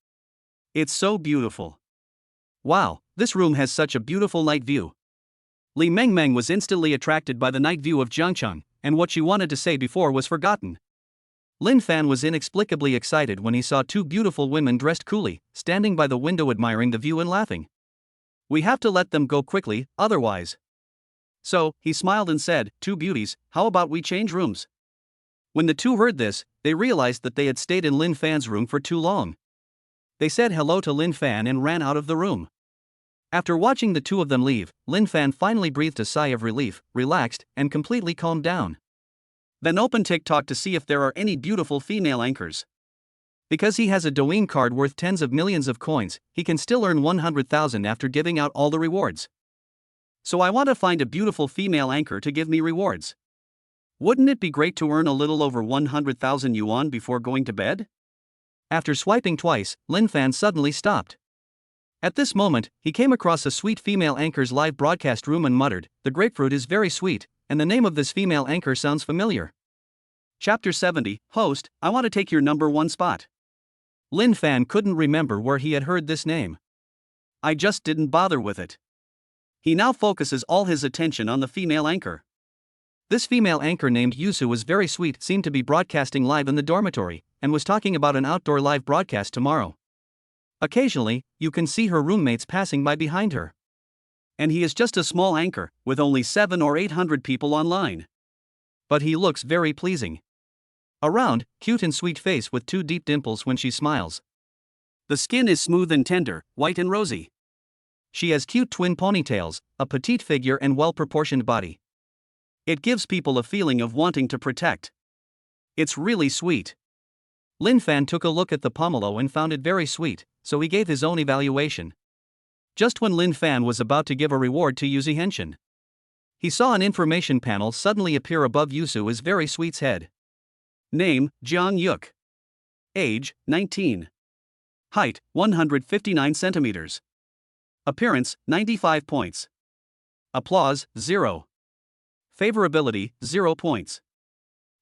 It's so beautiful." Wow, this room has such a beautiful night view." Li Mingming was instantly attracted by the night view of Jiangcheng, and what she wanted to say before was forgotten. Lin Fan was inexplicably excited when he saw two beautiful women dressed coolly, standing by the window admiring the view and laughing. "We have to let them go quickly, otherwise." So, he smiled and said, "Two beauties, how about we change rooms?" When the two heard this, they realized that they had stayed in Lin Fan's room for too long. They said hello to Lin Fan and ran out of the room. After watching the two of them leave, Lin Fan finally breathed a sigh of relief, relaxed, and completely calmed down. Then opened TikTok to see if there are any beautiful female anchors. Because he has a Douyin card worth tens of millions of coins, he can still earn 100,000 after giving out all the rewards. So I want to find a beautiful female anchor to give me rewards. Wouldn't it be great to earn a little over 100,000 yuan before going to bed? After swiping twice, Lin Fan suddenly stopped. At this moment, he came across a sweet female anchor's live broadcast room and muttered, "The grapefruit is very sweet, and the name of this female anchor sounds familiar." Chapter 70, Host, I want to take your number one spot. Lin Fan couldn't remember where he had heard this name. I just didn't bother with it. He now focuses all his attention on the female anchor. This female anchor named Yusu was very sweet, seemed to be broadcasting live in the dormitory, and was talking about an outdoor live broadcast tomorrow. Occasionally, you can see her roommates passing by behind her. And he is just a small anchor, with only 700 or 800 people online. But he looks very pleasing. A round, cute and sweet face with two deep dimples when she smiles. The skin is smooth and tender, white and rosy. She has cute twin ponytails, a petite figure and well-proportioned body. It gives people a feeling of wanting to protect. It's really sweet. Lin Fan took a look at the pomelo and found it very sweet, so he gave his own evaluation. Just when Lin Fan was about to give a reward to Yuzi Henshin, he saw an information panel suddenly appear above Yusu's very sweet's head. Name, Jiang Yuk. Age, 19. Height, 159 centimeters. Appearance, 95 points. Applause, 0. Favorability, 0 points.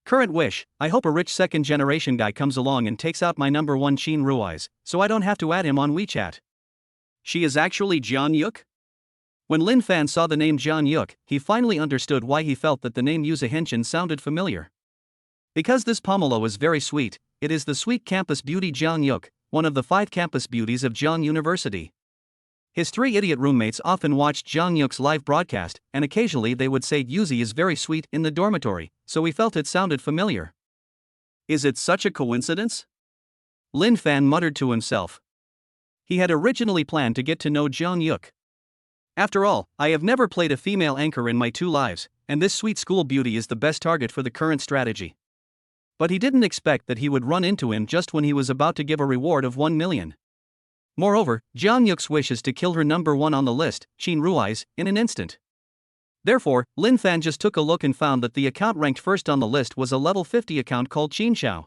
Current wish, I hope a rich second generation guy comes along and takes out my number 1 Qin Ruiz, so I don't have to add him on WeChat. She is actually Jiang Yuk? When Lin Fan saw the name Jiang Yuk, he finally understood why he felt that the name Yuzi Henshin sounded familiar. Because this pomelo is very sweet, it is the sweet campus beauty Jiang Yuk, one of the 5 campus beauties of Jiang University. His 3 idiot roommates often watched Jiang Yuk's live broadcast, and occasionally they would say Yuzi is very sweet in the dormitory, so he felt it sounded familiar. Is it such a coincidence? Lin Fan muttered to himself. He had originally planned to get to know Jiang Yuk. After all, I have never played a female anchor in my 2 lives, and this sweet school beauty is the best target for the current strategy. But he didn't expect that he would run into him just when he was about to give a reward of 1 million. Moreover, Jiang Yuk's wish is to kill her number 1 on the list, Qin Ruiz, in an instant. Therefore, Lin Fan just took a look and found that the account ranked first on the list was a level 50 account called Qin Xiao.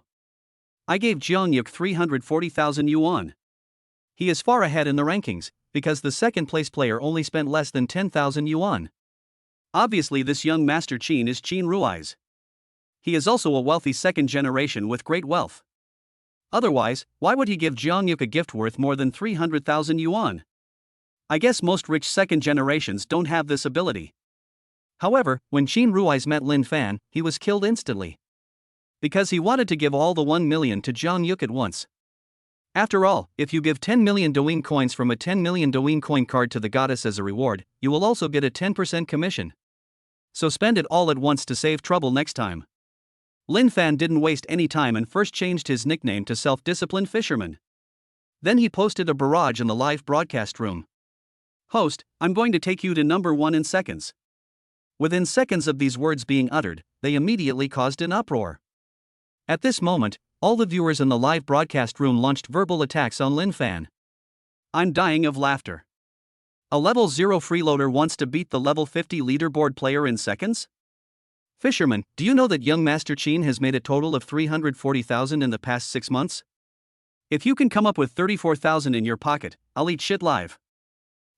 I gave Jiang Yuk 340,000 yuan. He is far ahead in the rankings, because the second place player only spent less than 10,000 yuan. Obviously this young Master Qin is Qin Ruiz. He is also a wealthy second generation with great wealth. Otherwise, why would he give Jiang Yuk a gift worth more than 300,000 yuan? I guess most rich second generations don't have this ability. However, when Qin Ruiz met Lin Fan, he was killed instantly. Because he wanted to give all the 1 million to Jiang Yuk at once. After all, if you give 10 million Douyin coins from a 10 million Douyin coin card to the goddess as a reward, you will also get a 10% commission. So spend it all at once to save trouble next time. Lin Fan didn't waste any time and first changed his nickname to Self-Disciplined Fisherman. Then he posted a barrage in the live broadcast room. Host, I'm going to take you to number 1 in seconds. Within seconds of these words being uttered, they immediately caused an uproar. At this moment, all the viewers in the live broadcast room launched verbal attacks on Lin Fan. I'm dying of laughter. A level 0 freeloader wants to beat the level 50 leaderboard player in seconds? Fisherman, do you know that young Master Qin has made a total of 340,000 in the past 6 months? If you can come up with 34,000 in your pocket, I'll eat shit live.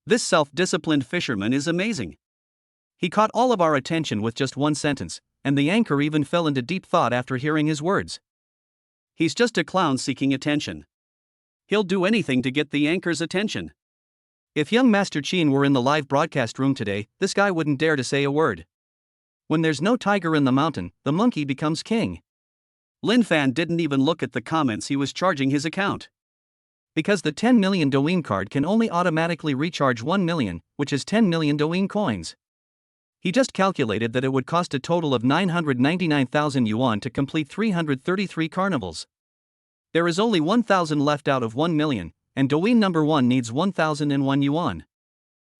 This self-disciplined fisherman is amazing. He caught all of our attention with just 1 sentence, and the anchor even fell into deep thought after hearing his words. He's just a clown seeking attention. He'll do anything to get the anchor's attention. If young Master Qin were in the live broadcast room today, this guy wouldn't dare to say a word. When there's no tiger in the mountain, the monkey becomes king. Lin Fan didn't even look at the comments he was charging his account. Because the 10 million Douyin card can only automatically recharge 1 million, which is 10 million Douyin coins. He just calculated that it would cost a total of 999,000 yuan to complete 333 carnivals. There is only 1,000 left out of 1 million, and Douyin number 1 needs 1,001 yuan.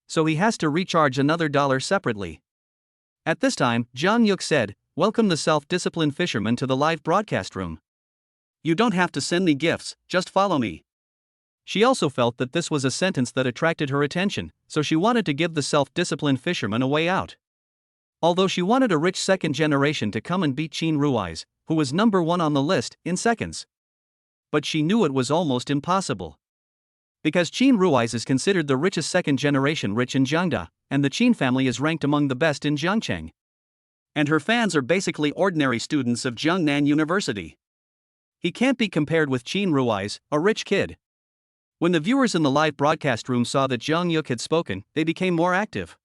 So he has to recharge another dollar separately. At this time, Jiang Yuk said, "Welcome the self-disciplined fisherman to the live broadcast room. You don't have to send me gifts, just follow me." She also felt that this was a sentence that attracted her attention, so she wanted to give the self-disciplined fisherman a way out. Although she wanted a rich second generation to come and beat Qin Ruiz, who was number 1 on the list, in seconds. But she knew it was almost impossible. Because Qin Ruiz is considered the richest second generation rich in Jiangda, and the Qin family is ranked among the best in Jiangcheng. And her fans are basically ordinary students of Jiangnan University. He can't be compared with Qin Ruiz, a rich kid. When the viewers in the live broadcast room saw that Jiang Yuk had spoken, they became more active.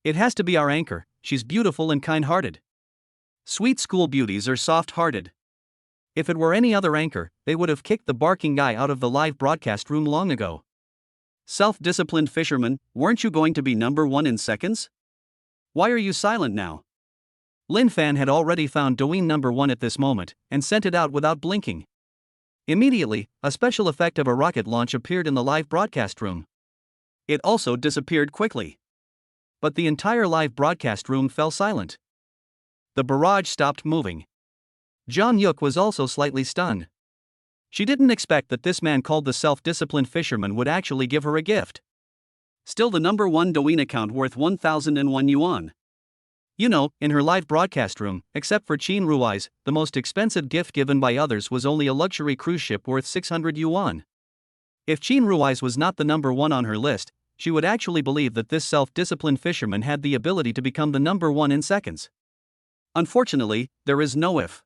It has to be our anchor, she's beautiful and kind-hearted. Sweet school beauties are soft-hearted. If it were any other anchor, they would have kicked the barking guy out of the live broadcast room long ago. Self-disciplined fisherman, weren't you going to be number 1 in seconds? Why are you silent now? Lin Fan had already found Douyin number 1 at this moment, and sent it out without blinking. Immediately, a special effect of a rocket launch appeared in the live broadcast room. It also disappeared quickly. But the entire live broadcast room fell silent. The barrage stopped moving. Jang Yuk was also slightly stunned. She didn't expect that this man called the self-disciplined fisherman would actually give her a gift. Still the number one Douyin account worth 1,001 yuan. You know, in her live broadcast room, except for Qin Rui's, the most expensive gift given by others was only a luxury cruise ship worth 600 yuan. If Qin Rui's was not the number one on her list, she would actually believe that this self-disciplined fisherman had the ability to become the number one in seconds. Unfortunately, there is no if.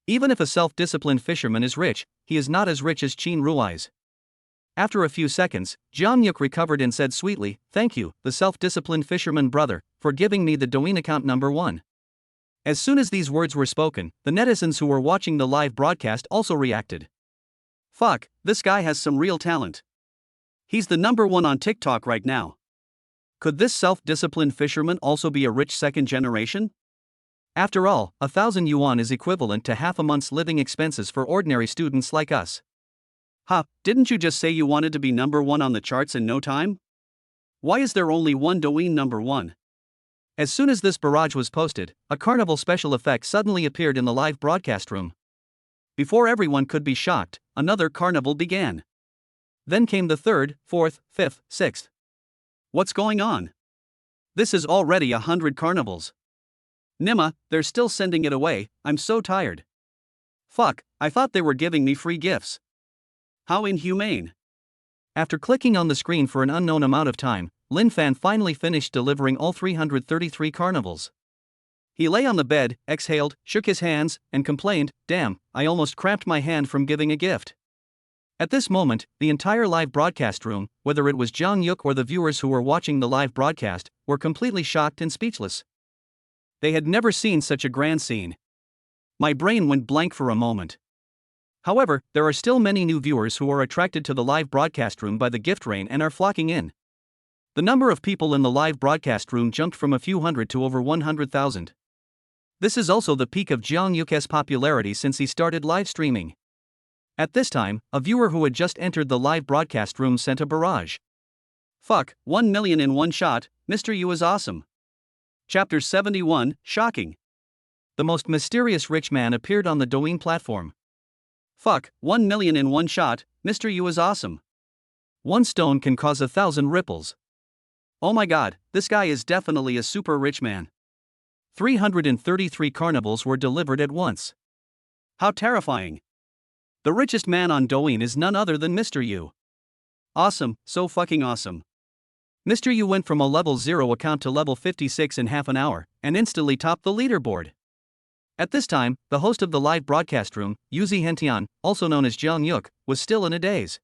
Even if a self-disciplined fisherman is rich, he is not as rich as Qin Rui's. After a few seconds, Jang Yuk recovered and said sweetly, "Thank you, the self-disciplined fisherman brother, for giving me the Douyin account number one." As soon as these words were spoken, the netizens who were watching the live broadcast also reacted. Fuck, this guy has some real talent. He's the number one on TikTok right now. Could this self-disciplined fisherman also be a rich second generation? After all, 1,000 yuan is equivalent to half a month's living expenses for ordinary students like us. Didn't you just say you wanted to be number one on the charts in no time? Why is there only one Douyin number one? As soon as this barrage was posted, a carnival special effect suddenly appeared in the live broadcast room. Before everyone could be shocked, another carnival began. Then came the third, fourth, fifth, sixth. What's going on? This is already 100 carnivals. Nima, they're still sending it away, I'm so tired. Fuck, I thought they were giving me free gifts. How inhumane. After clicking on the screen for an unknown amount of time, Lin Fan finally finished delivering all 333 carnivals. He lay on the bed, exhaled, shook his hands, and complained, "Damn, I almost cramped my hand from giving a gift." At this moment, the entire live broadcast room, whether it was Jang Yuk or the viewers who were watching the live broadcast, were completely shocked and speechless. They had never seen such a grand scene. My brain went blank for a moment. However, there are still many new viewers who are attracted to the live broadcast room by the gift rain and are flocking in. The number of people in the live broadcast room jumped from a few hundred to over 100,000. This is also the peak of Jang Yuk's popularity since he started live streaming. At this time, a viewer who had just entered the live broadcast room sent a barrage. Fuck, 1 million in one shot, Mr. Yu is awesome. Chapter 71, Shocking. The most mysterious rich man appeared on the Douyin platform. Fuck, 1 million in one shot, Mr. Yu is awesome. One stone can cause 1,000 ripples. Oh my god, this guy is definitely a super rich man. 333 carnivals were delivered at once. How terrifying. The richest man on Douyin is none other than Mr. Yu. Awesome, so fucking awesome. Mr. Yu went from a level 0 account to level 56 in half an hour, and instantly topped the leaderboard. At this time, the host of the live broadcast room, Yuzi Hentian, also known as Jang Yuk, was still in a daze.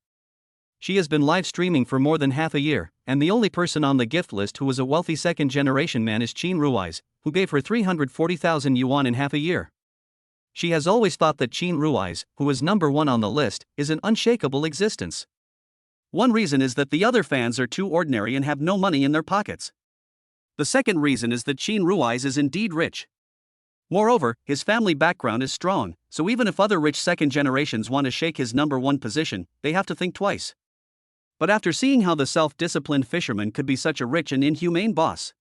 She has been live streaming for more than half a year, and the only person on the gift list who was a wealthy second-generation man is Qin Rui's, who gave her 340,000 yuan in half a year. She has always thought that Qin Rui's, who is number one on the list, is an unshakable existence. One reason is that the other fans are too ordinary and have no money in their pockets. The second reason is that Qin Rui's is indeed rich. Moreover, his family background is strong, so even if other rich second generations want to shake his number one position, they have to think twice. But after seeing how the self-disciplined fisherman could be such a rich and inhumane boss,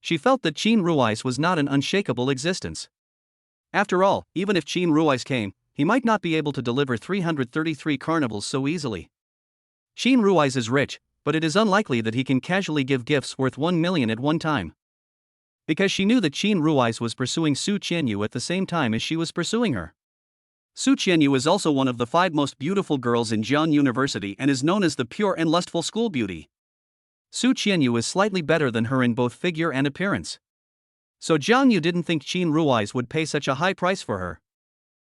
she felt that Qin Rui's was not an unshakable existence. After all, even if Qin Rui's came, he might not be able to deliver 333 carnivals so easily. Qin Rui's is rich, but it is unlikely that he can casually give gifts worth 1 million at one time. Because she knew that Qin Rui's was pursuing Su Qianyu at the same time as she was pursuing her. Su Qianyu is also one of the 5 most beautiful girls in Jian University and is known as the pure and lustful school beauty. Su Qianyu is slightly better than her in both figure and appearance. So Jiang Yu didn't think Qin Rui's would pay such a high price for her.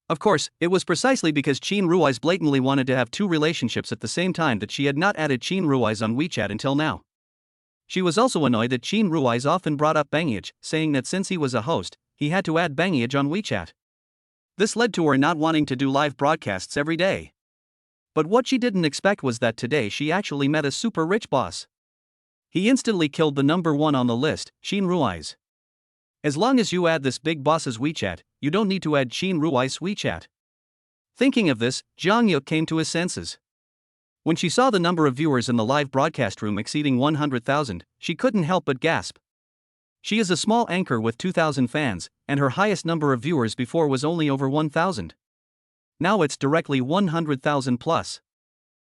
Of course, it was precisely because Qin Rui's blatantly wanted to have 2 relationships at the same time that she had not added Qin Rui's on WeChat until now. She was also annoyed that Qin Rui's often brought up Bangyage, saying that since he was a host, he had to add Bangyage on WeChat. This led to her not wanting to do live broadcasts every day. But what she didn't expect was that today she actually met a super rich boss. He instantly killed the number one on the list, Qin Rui's. As long as you add this big boss's WeChat, you don't need to add Qin Rui's WeChat. Thinking of this, Jang Yuk came to his senses. When she saw the number of viewers in the live broadcast room exceeding 100,000, she couldn't help but gasp. She is a small anchor with 2,000 fans, and her highest number of viewers before was only over 1,000. Now it's directly 100,000 plus.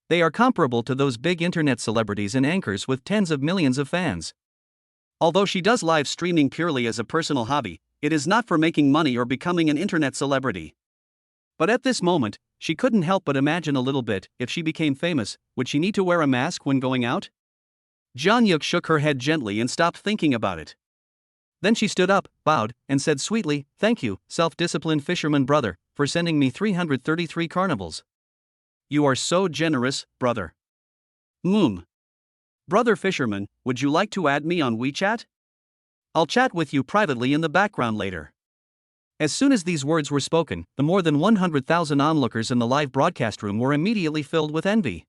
They are comparable to those big internet celebrities and anchors with tens of millions of fans. Although she does live streaming purely as a personal hobby, it is not for making money or becoming an internet celebrity. But at this moment, she couldn't help but imagine a little bit, if she became famous, would she need to wear a mask when going out? Jeon-yuk shook her head gently and stopped thinking about it. Then she stood up, bowed, and said sweetly, "Thank you, self-disciplined fisherman brother, for sending me 333 carnivals. You are so generous, brother." Brother fisherman, would you like to add me on WeChat? I'll chat with you privately in the background later. As soon as these words were spoken, the more than 100,000 onlookers in the live broadcast room were immediately filled with envy.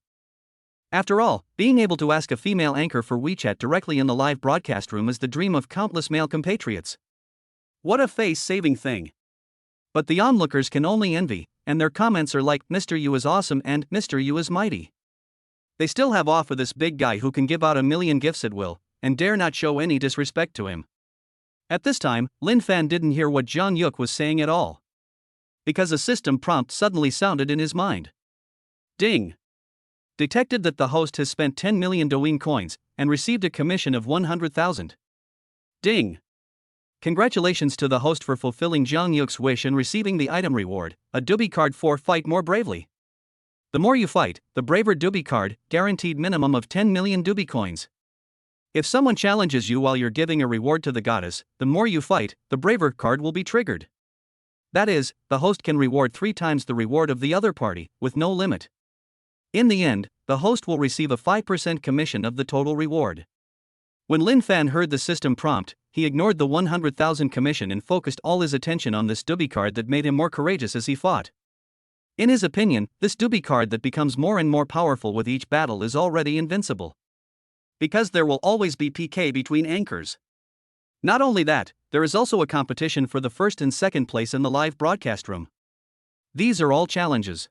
After all, being able to ask a female anchor for WeChat directly in the live broadcast room is the dream of countless male compatriots. What a face-saving thing. But the onlookers can only envy, and their comments are like, "Mr. You is awesome" and "Mr. You is mighty." They still have off for this big guy who can give out a million gifts at will, and dare not show any disrespect to him. At this time, Lin Fan didn't hear what Jeon-yuk was saying at all. Because a system prompt suddenly sounded in his mind. Ding! Detected that the host has spent 10 million Douyin coins, and received a commission of 100,000. Ding! Congratulations to the host for fulfilling Jeon-yuk's wish and receiving the item reward, a Doobie card for Fight More Bravely. The more you fight, the braver Doobie card, guaranteed minimum of 10 million Doobie coins. If someone challenges you while you're giving a reward to the goddess, the more you fight, the braver card will be triggered. That is, the host can reward 3 times the reward of the other party, with no limit. In the end, the host will receive a 5% commission of the total reward. When Lin Fan heard the system prompt, he ignored the 100,000 commission and focused all his attention on this Doobie card that made him more courageous as he fought. In his opinion, this Doobie card that becomes more and more powerful with each battle is already invincible. Because there will always be PK between anchors. Not only that, there is also a competition for the first and second place in the live broadcast room. These are all challenges.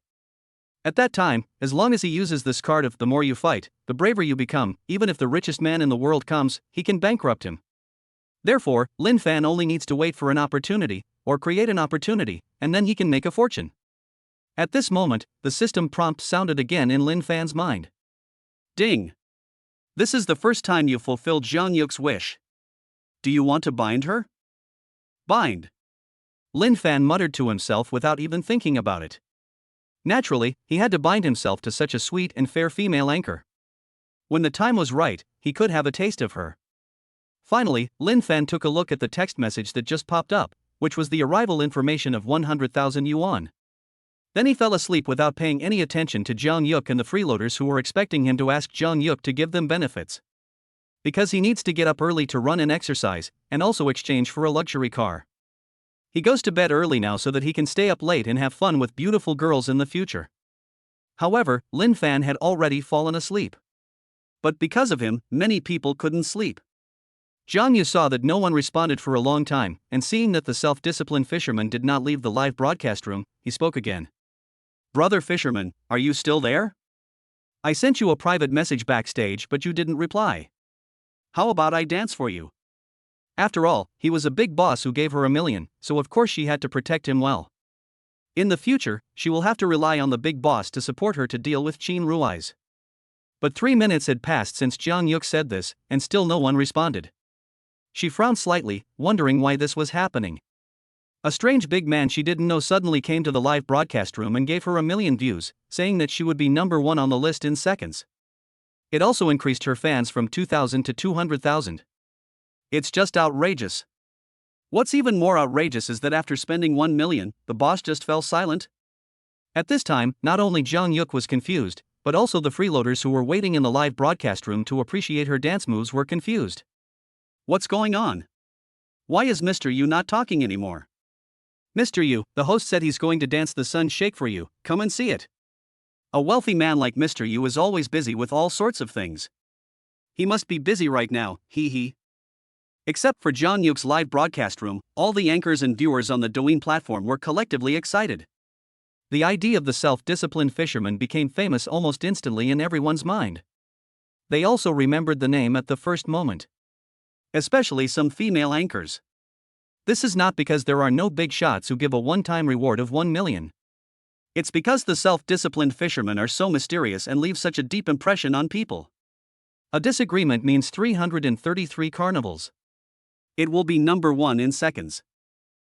At that time, as long as he uses this card of the more you fight, the braver you become, even if the richest man in the world comes, he can bankrupt him. Therefore, Lin Fan only needs to wait for an opportunity, or create an opportunity, and then he can make a fortune. At this moment, the system prompt sounded again in Lin Fan's mind. Ding! This is the first time you've fulfilled Jeon-yuk's wish. Do you want to bind her? Bind. Lin Fan muttered to himself without even thinking about it. Naturally, he had to bind himself to such a sweet and fair female anchor. When the time was right, he could have a taste of her. Finally, Lin Fan took a look at the text message that just popped up, which was the arrival information of 100,000 yuan. Then he fell asleep without paying any attention to Jeon-yuk and the freeloaders who were expecting him to ask Jeon-yuk to give them benefits. Because he needs to get up early to run and exercise, and also exchange for a luxury car. He goes to bed early now so that he can stay up late and have fun with beautiful girls in the future. However, Lin Fan had already fallen asleep. But because of him, many people couldn't sleep. Jeon-yuk saw that no one responded for a long time, and seeing that the self-disciplined fisherman did not leave the live broadcast room, he spoke again. "Brother fisherman, are you still there? I sent you a private message backstage but you didn't reply. How about I dance for you?" After all, he was a big boss who gave her $1 million, so of course she had to protect him well. In the future, she will have to rely on the big boss to support her to deal with Qin Rui's. But 3 minutes had passed since Jeon-yuk said this, and still no one responded. She frowned slightly, wondering why this was happening. A strange big man she didn't know suddenly came to the live broadcast room and gave her 1 million views, saying that she would be number 1 on the list in seconds. It also increased her fans from 2,000 to 200,000. It's just outrageous. What's even more outrageous is that after spending 1 million, the boss just fell silent. At this time, not only Jeon-yuk was confused, but also the freeloaders who were waiting in the live broadcast room to appreciate her dance moves were confused. What's going on? Why is Mr. Yu not talking anymore? Mr. Yu, the host said he's going to dance the sun shake for you, come and see it. A wealthy man like Mr. Yu is always busy with all sorts of things. He must be busy right now, hee. Except for Jeon-yuk's live broadcast room, all the anchors and viewers on the Douyin platform were collectively excited. The idea of the self-disciplined fisherman became famous almost instantly in everyone's mind. They also remembered the name at the first moment. especially some female anchors. This is not because there are no big shots who give a one-time reward of 1 million. It's because the self-disciplined fishermen are so mysterious and leave such a deep impression on people. A disagreement means 333 carnivals. It will be number 1 in seconds.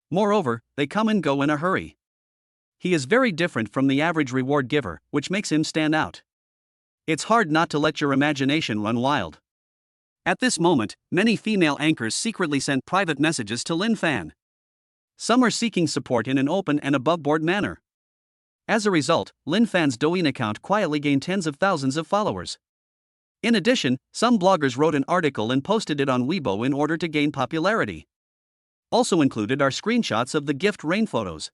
Moreover, they come and go in a hurry. He is very different from the average reward giver, which makes him stand out. It's hard not to let your imagination run wild. At this moment, many female anchors secretly sent private messages to Lin Fan. Some are seeking support in an open and above-board manner. As a result, Lin Fan's Douyin account quietly gained tens of thousands of followers. In addition, some bloggers wrote an article and posted it on Weibo in order to gain popularity. Also included are screenshots of the gift rain photos.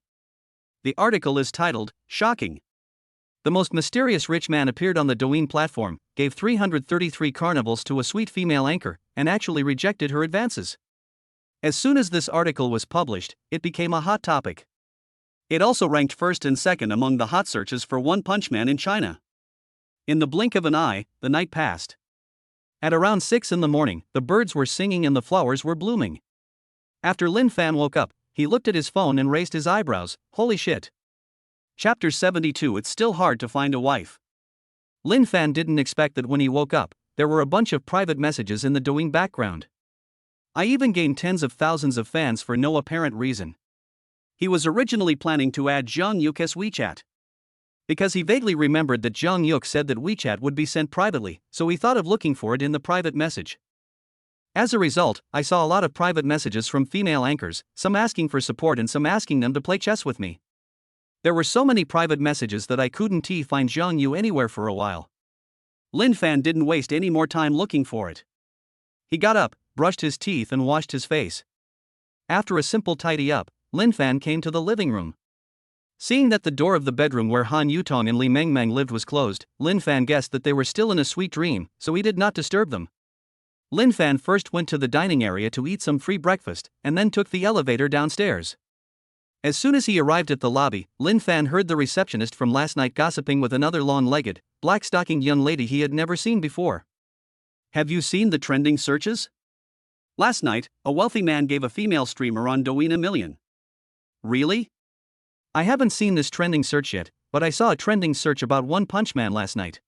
The article is titled, "Shocking." The most mysterious rich man appeared on the Douyin platform, gave 333 carnivals to a sweet female anchor, and actually rejected her advances. As soon as this article was published, it became a hot topic. It also ranked first and second among the hot searches for One Punch Man in China. In the blink of an eye, the night passed. At around 6 in the morning, the birds were singing and the flowers were blooming. After Lin Fan woke up, he looked at his phone and raised his eyebrows. Holy shit. Chapter 72. It's still hard to find a wife. Lin Fan didn't expect that when he woke up, there were a bunch of private messages in the Douyin background. I even gained tens of thousands of fans for no apparent reason. He was originally planning to add Zhang Yuke's WeChat. Because he vaguely remembered that Zhang Yuk said that WeChat would be sent privately, so he thought of looking for it in the private message. As a result, I saw a lot of private messages from female anchors, some asking for support and some asking them to play chess with me. There were so many private messages that I couldn't find Zhang Yu anywhere for a while. Lin Fan didn't waste any more time looking for it. He got up, brushed his teeth and washed his face. After a simple tidy up, Lin Fan came to the living room. Seeing that the door of the bedroom where Han Yutong and Li Mengmeng lived was closed, Lin Fan guessed that they were still in a sweet dream, so he did not disturb them. Lin Fan first went to the dining area to eat some free breakfast, and then took the elevator downstairs. As soon as he arrived at the lobby, Lin Fan heard the receptionist from last night gossiping with another long-legged, black-stockinged young lady he had never seen before. Have you seen the trending searches? Last night, a wealthy man gave a female streamer on Douyin 1 million. Really? I haven't seen this trending search yet, but I saw a trending search about One Punch Man last night.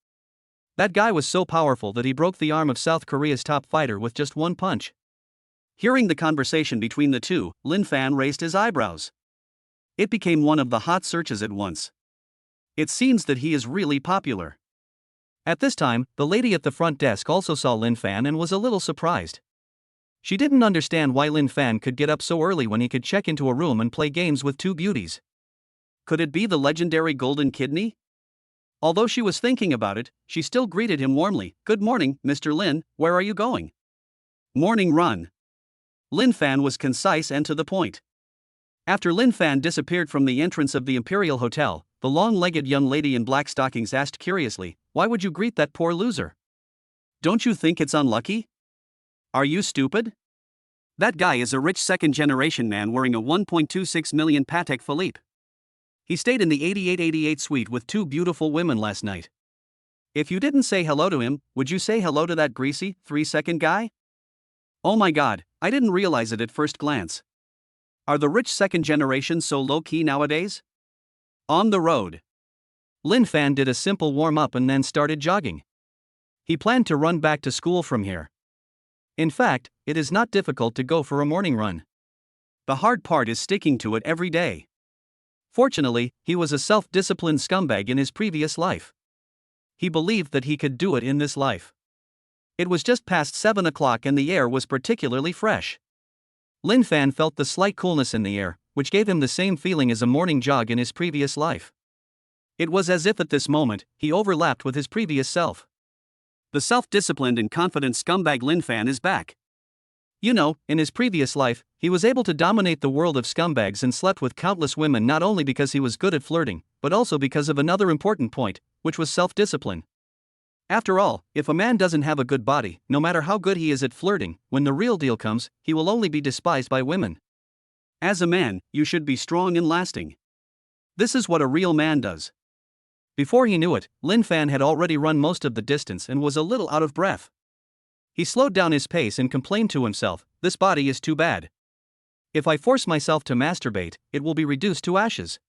That guy was so powerful that he broke the arm of South Korea's top fighter with just one punch. Hearing the conversation between the two, Lin Fan raised his eyebrows. It became one of the hot searches at once. It seems that he is really popular. At this time, the lady at the front desk also saw Lin Fan and was a little surprised. She didn't understand why Lin Fan could get up so early when he could check into a room and play games with two beauties. Could it be the legendary golden kidney? Although she was thinking about it, she still greeted him warmly. "Good morning, Mr. Lin, where are you going?" "Morning run." Lin Fan was concise and to the point. After Lin Fan disappeared from the entrance of the Imperial Hotel, the long-legged young lady in black stockings asked curiously, "Why would you greet that poor loser? Don't you think it's unlucky? Are you stupid? That guy is a rich second-generation man wearing a 1.26 million Patek Philippe. He stayed in the 8888 suite with two beautiful women last night. If you didn't say hello to him, would you say hello to that greasy, 3-second guy? Oh my god, I didn't realize it at first glance. Are the rich second generation so low-key nowadays?" On the road, Lin Fan did a simple warm-up and then started jogging. He planned to run back to school from here. In fact, it is not difficult to go for a morning run. The hard part is sticking to it every day. Fortunately, he was a self-disciplined scumbag in his previous life. He believed that he could do it in this life. It was just past 7 o'clock and the air was particularly fresh. Lin Fan felt the slight coolness in the air, which gave him the same feeling as a morning jog in his previous life. It was as if at this moment, he overlapped with his previous self. The self-disciplined and confident scumbag Lin Fan is back. You know, in his previous life, he was able to dominate the world of scumbags and slept with countless women not only because he was good at flirting, but also because of another important point, which was self-discipline. After all, if a man doesn't have a good body, no matter how good he is at flirting, when the real deal comes, he will only be despised by women. As a man, you should be strong and lasting. This is what a real man does. Before he knew it, Lin Fan had already run most of the distance and was a little out of breath. He slowed down his pace and complained to himself, "This body is too bad. If I force myself to masturbate, it will be reduced to ashes."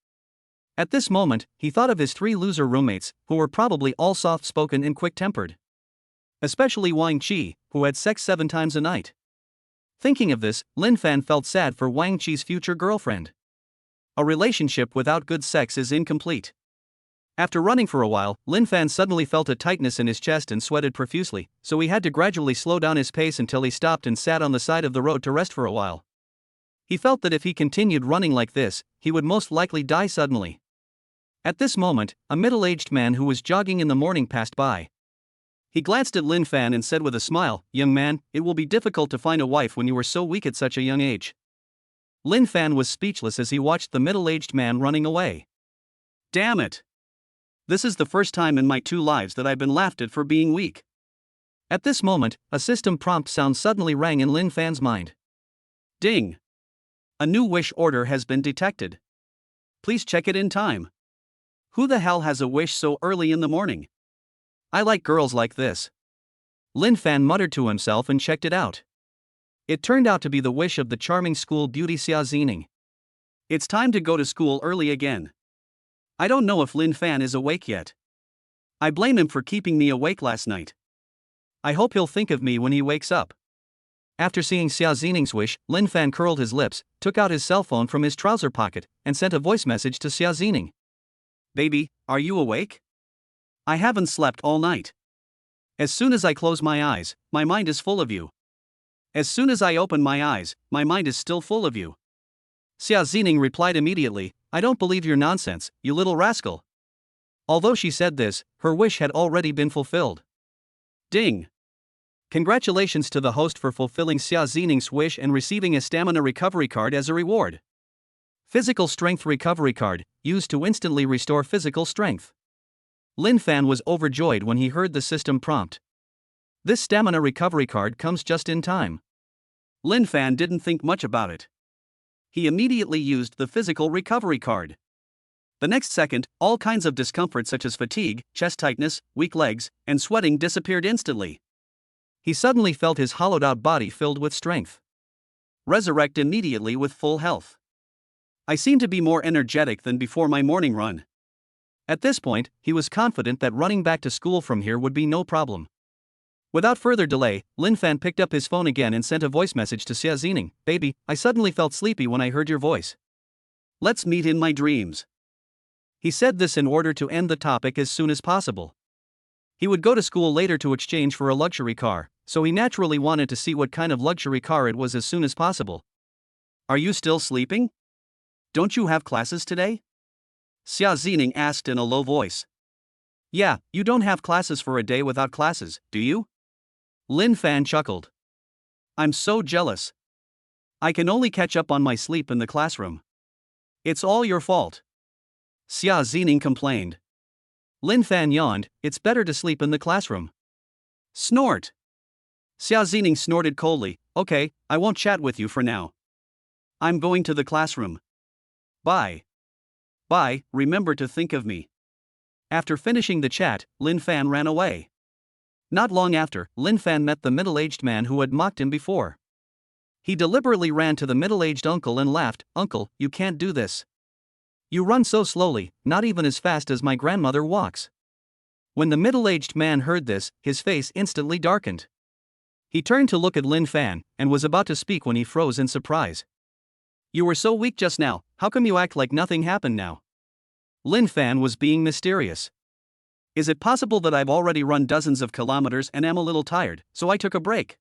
At this moment, he thought of his 3 loser roommates, who were probably all soft-spoken and quick-tempered. Especially Wang Qi, who had sex 7 times a night. Thinking of this, Lin Fan felt sad for Wang Qi's future girlfriend. A relationship without good sex is incomplete. After running for a while, Lin Fan suddenly felt a tightness in his chest and sweated profusely, so he had to gradually slow down his pace until he stopped and sat on the side of the road to rest for a while. He felt that if he continued running like this, he would most likely die suddenly. At this moment, a middle-aged man who was jogging in the morning passed by. He glanced at Lin Fan and said with a smile, "Young man, it will be difficult to find a wife when you were so weak at such a young age." Lin Fan was speechless as he watched the middle-aged man running away. Damn it! This is the first time in my 2 lives that I've been laughed at for being weak. At this moment, a system prompt sound suddenly rang in Lin Fan's mind. Ding! A new wish order has been detected. Please check it in time. Who the hell has a wish so early in the morning? I like girls like this. Lin Fan muttered to himself and checked it out. It turned out to be the wish of the charming school beauty Xia Zining. It's time to go to school early again. I don't know if Lin Fan is awake yet. I blame him for keeping me awake last night. I hope he'll think of me when he wakes up. After seeing Xia Zining's wish, Lin Fan curled his lips, took out his cell phone from his trouser pocket, and sent a voice message to Xia Zining. Baby, are you awake? I haven't slept all night. As soon as I close my eyes, my mind is full of you. As soon as I open my eyes, my mind is still full of you. Xia Zining replied immediately, "I don't believe your nonsense, you little rascal." Although she said this, her wish had already been fulfilled. Ding! Congratulations to the host for fulfilling Xia Zining's wish and receiving a stamina recovery card as a reward. Physical strength recovery card, used to instantly restore physical strength. Lin Fan was overjoyed when he heard the system prompt. This stamina recovery card comes just in time. Lin Fan didn't think much about it. He immediately used the physical recovery card. The next second, all kinds of discomfort such as fatigue, chest tightness, weak legs, and sweating disappeared instantly. He suddenly felt his hollowed-out body filled with strength. Resurrect immediately with full health. I seem to be more energetic than before my morning run. At this point, he was confident that running back to school from here would be no problem. Without further delay, Lin Fan picked up his phone again and sent a voice message to Xia Zining. "Baby, I suddenly felt sleepy when I heard your voice. Let's meet in my dreams." He said this in order to end the topic as soon as possible. He would go to school later to exchange for a luxury car, so he naturally wanted to see what kind of luxury car it was as soon as possible. Are you still sleeping? Don't you have classes today? Xia Zining asked in a low voice. Yeah, you don't have classes for a day without classes, do you? Lin Fan chuckled. I'm so jealous. I can only catch up on my sleep in the classroom. It's all your fault. Xia Zining complained. Lin Fan yawned. It's better to sleep in the classroom. Snort. Xia Zining snorted coldly. Okay, I won't chat with you for now. I'm going to the classroom. Bye. Bye, remember to think of me. After finishing the chat, Lin Fan ran away. Not long after, Lin Fan met the middle-aged man who had mocked him before. He deliberately ran to the middle-aged uncle and laughed. "Uncle, you can't do this. You run so slowly, not even as fast as my grandmother walks." When the middle-aged man heard this, his face instantly darkened. He turned to look at Lin Fan, and was about to speak when he froze in surprise. You were so weak just now, how come you act like nothing happened now? Lin Fan was being mysterious. Is it possible that I've already run dozens of kilometers and am a little tired, so I took a break?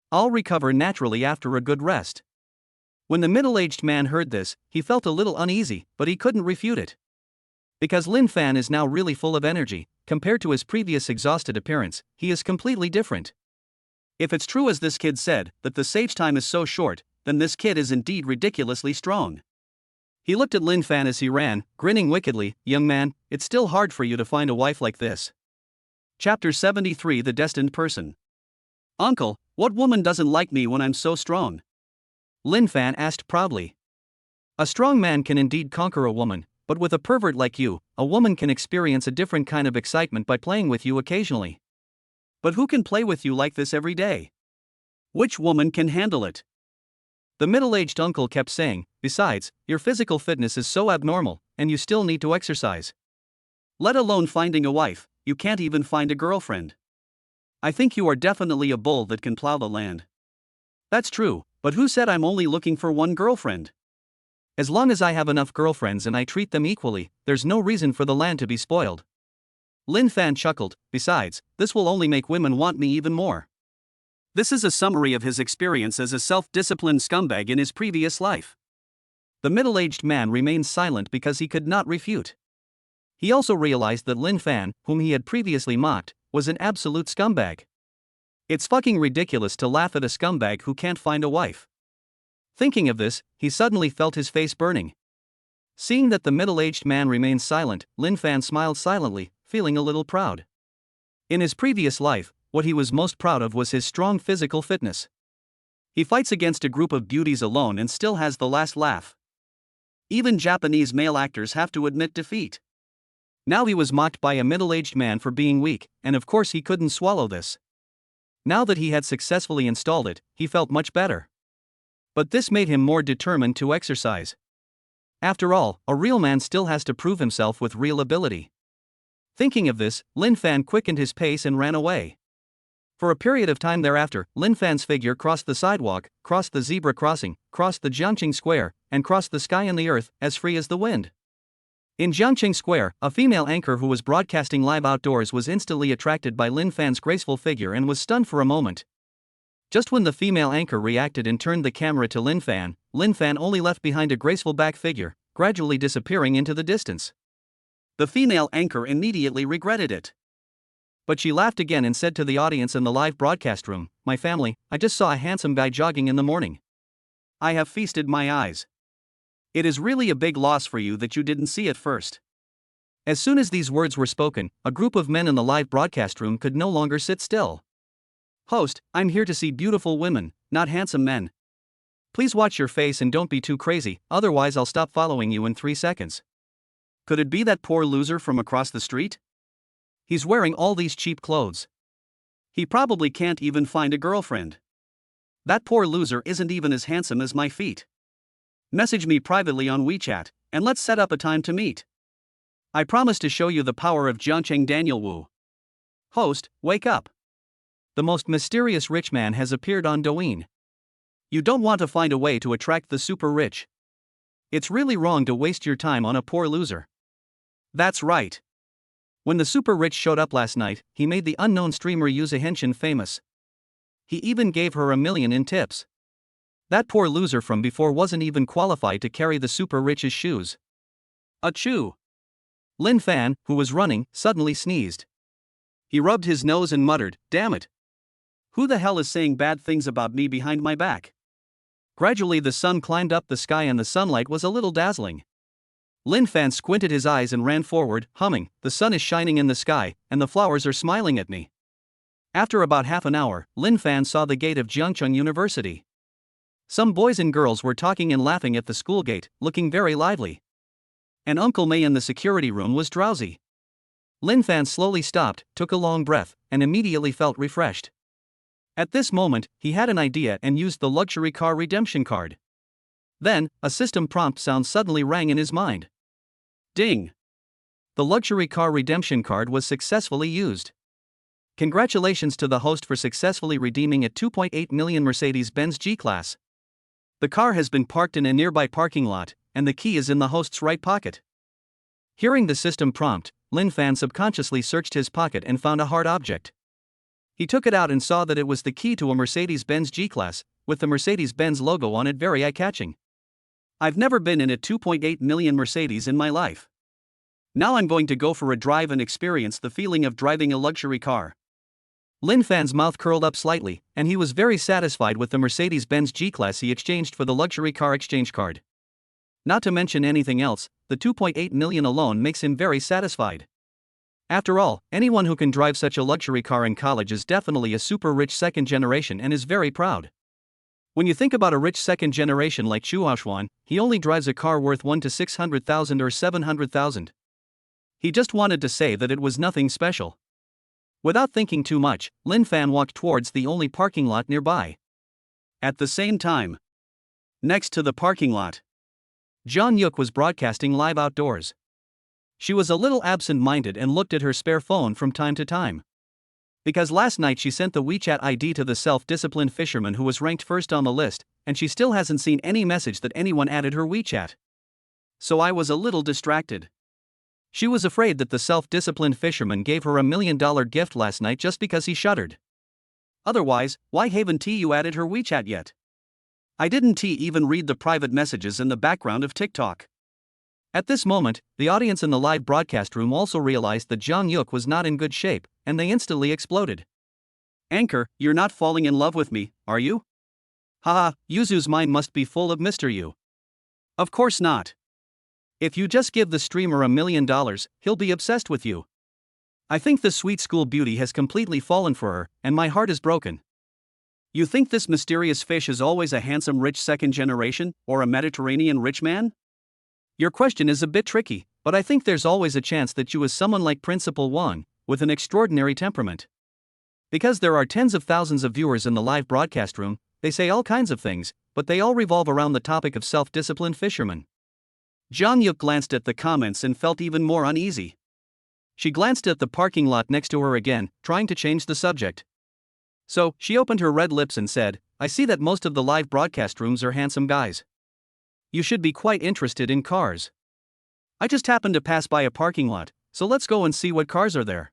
I'll recover naturally after a good rest. When the middle-aged man heard this, he felt a little uneasy, but he couldn't refute it. Because Lin Fan is now really full of energy, compared to his previous exhausted appearance, he is completely different. If it's true as this kid said, that the sage time is so short, then this kid is indeed ridiculously strong. He looked at Lin Fan as he ran, grinning wickedly. "Young man, it's still hard for you to find a wife like this." Chapter 73 The Destined Person. Uncle, what woman doesn't like me when I'm so strong? Lin Fan asked proudly. A strong man can indeed conquer a woman, but with a pervert like you, a woman can experience a different kind of excitement by playing with you occasionally. But who can play with you like this every day? Which woman can handle it? The middle-aged uncle kept saying, besides, your physical fitness is so abnormal, and you still need to exercise. Let alone finding a wife, you can't even find a girlfriend. I think you are definitely a bull that can plow the land. That's true, but who said I'm only looking for one girlfriend? As long as I have enough girlfriends and I treat them equally, there's no reason for the land to be spoiled. Lin Fan chuckled, besides, this will only make women want me even more. This is a summary of his experience as a self-disciplined scumbag in his previous life. The middle-aged man remained silent because he could not refute. He also realized that Lin Fan, whom he had previously mocked, was an absolute scumbag. It's fucking ridiculous to laugh at a scumbag who can't find a wife. Thinking of this, he suddenly felt his face burning. Seeing that the middle-aged man remained silent, Lin Fan smiled silently, feeling a little proud. In his previous life, what he was most proud of was his strong physical fitness. He fights against a group of beauties alone and still has the last laugh. Even Japanese male actors have to admit defeat. Now he was mocked by a middle-aged man for being weak, and of course he couldn't swallow this. Now that he had successfully installed it, he felt much better. But this made him more determined to exercise. After all, a real man still has to prove himself with real ability. Thinking of this, Lin Fan quickened his pace and ran away. For a period of time thereafter, Lin Fan's figure crossed the sidewalk, crossed the zebra crossing, crossed the Jiangqing Square, and crossed the sky and the earth, as free as the wind. In Jiangqing Square, a female anchor who was broadcasting live outdoors was instantly attracted by Lin Fan's graceful figure and was stunned for a moment. Just when the female anchor reacted and turned the camera to Lin Fan only left behind a graceful back figure, gradually disappearing into the distance. The female anchor immediately regretted it. But she laughed again and said to the audience in the live broadcast room, "My family, I just saw a handsome guy jogging in the morning. I have feasted my eyes. It is really a big loss for you that you didn't see it first." As soon as these words were spoken, a group of men in the live broadcast room could no longer sit still. "Host, I'm here to see beautiful women, not handsome men. Please watch your face and don't be too crazy, otherwise I'll stop following you in 3 seconds. Could it be that poor loser from across the street? He's wearing all these cheap clothes. He probably can't even find a girlfriend. That poor loser isn't even as handsome as my feet. Message me privately on WeChat, and let's set up a time to meet. I promise to show you the power of Jiangcheng Daniel Wu. Host, wake up. The most mysterious rich man has appeared on Douyin. You don't want to find a way to attract the super rich. It's really wrong to waste your time on a poor loser. That's right. When the super rich showed up last night, he made the unknown streamer Yuza Henshin famous. He even gave her $1 million in tips. That poor loser from before wasn't even qualified to carry the super rich's shoes. Achoo! Lin Fan, who was running, suddenly sneezed. He rubbed his nose and muttered, "Damn it! Who the hell is saying bad things about me behind my back?" Gradually the sun climbed up the sky and the sunlight was a little dazzling. Lin Fan squinted his eyes and ran forward, humming, "The sun is shining in the sky, and the flowers are smiling at me." After about half an hour, Lin Fan saw the gate of Jiangcheng University. Some boys and girls were talking and laughing at the school gate, looking very lively. And Uncle May in the security room was drowsy. Lin Fan slowly stopped, took a long breath, and immediately felt refreshed. At this moment, he had an idea and used the luxury car redemption card. Then, a system prompt sound suddenly rang in his mind. Ding! The luxury car redemption card was successfully used. Congratulations to the host for successfully redeeming a 2.8 million Mercedes-Benz G-Class. The car has been parked in a nearby parking lot, and the key is in the host's right pocket. Hearing the system prompt, Lin Fan subconsciously searched his pocket and found a hard object. He took it out and saw that it was the key to a Mercedes-Benz G-Class, with the Mercedes-Benz logo on it very eye-catching. I've never been in a 2.8 million Mercedes in my life. Now I'm going to go for a drive and experience the feeling of driving a luxury car. Lin Fan's mouth curled up slightly, and he was very satisfied with the Mercedes-Benz G-Class he exchanged for the luxury car exchange card. Not to mention anything else, the 2.8 million alone makes him very satisfied. After all, anyone who can drive such a luxury car in college is definitely a super rich second generation and is very proud. When you think about a rich second generation like Chu Haoxuan, he only drives a car worth 1 to 600,000 or 700,000. He just wanted to say that it was nothing special. Without thinking too much, Lin Fan walked towards the only parking lot nearby. At the same time, next to the parking lot, John Yuk was broadcasting live outdoors. She was a little absent-minded and looked at her spare phone from time to time. Because last night she sent the WeChat ID to the self-disciplined fisherman who was ranked first on the list, and she still hasn't seen any message that anyone added her WeChat. So I was a little distracted. She was afraid that the self-disciplined fisherman gave her $1 million gift last night just because he shuddered. Otherwise, why haven't you added her WeChat yet? I didn't even read the private messages in the background of TikTok. At this moment, the audience in the live broadcast room also realized that John Yuk was not in good shape, and they instantly exploded. Anchor, you're not falling in love with me, are you? Haha, Yuzu's mind must be full of Mr. Yu. Of course not. If you just give the streamer $1 million, he'll be obsessed with you. I think the sweet school beauty has completely fallen for her, and my heart is broken. You think this mysterious fish is always a handsome rich second generation, or a Mediterranean rich man? Your question is a bit tricky, but I think there's always a chance that you is someone like Principal Wang, with an extraordinary temperament. Because there are tens of thousands of viewers in the live broadcast room, they say all kinds of things, but they all revolve around the topic of self-disciplined fishermen. John Yuk glanced at the comments and felt even more uneasy. She glanced at the parking lot next to her again, trying to change the subject. So, she opened her red lips and said, I see that most of the live broadcast rooms are handsome guys. You should be quite interested in cars. I just happened to pass by a parking lot, so let's go and see what cars are there.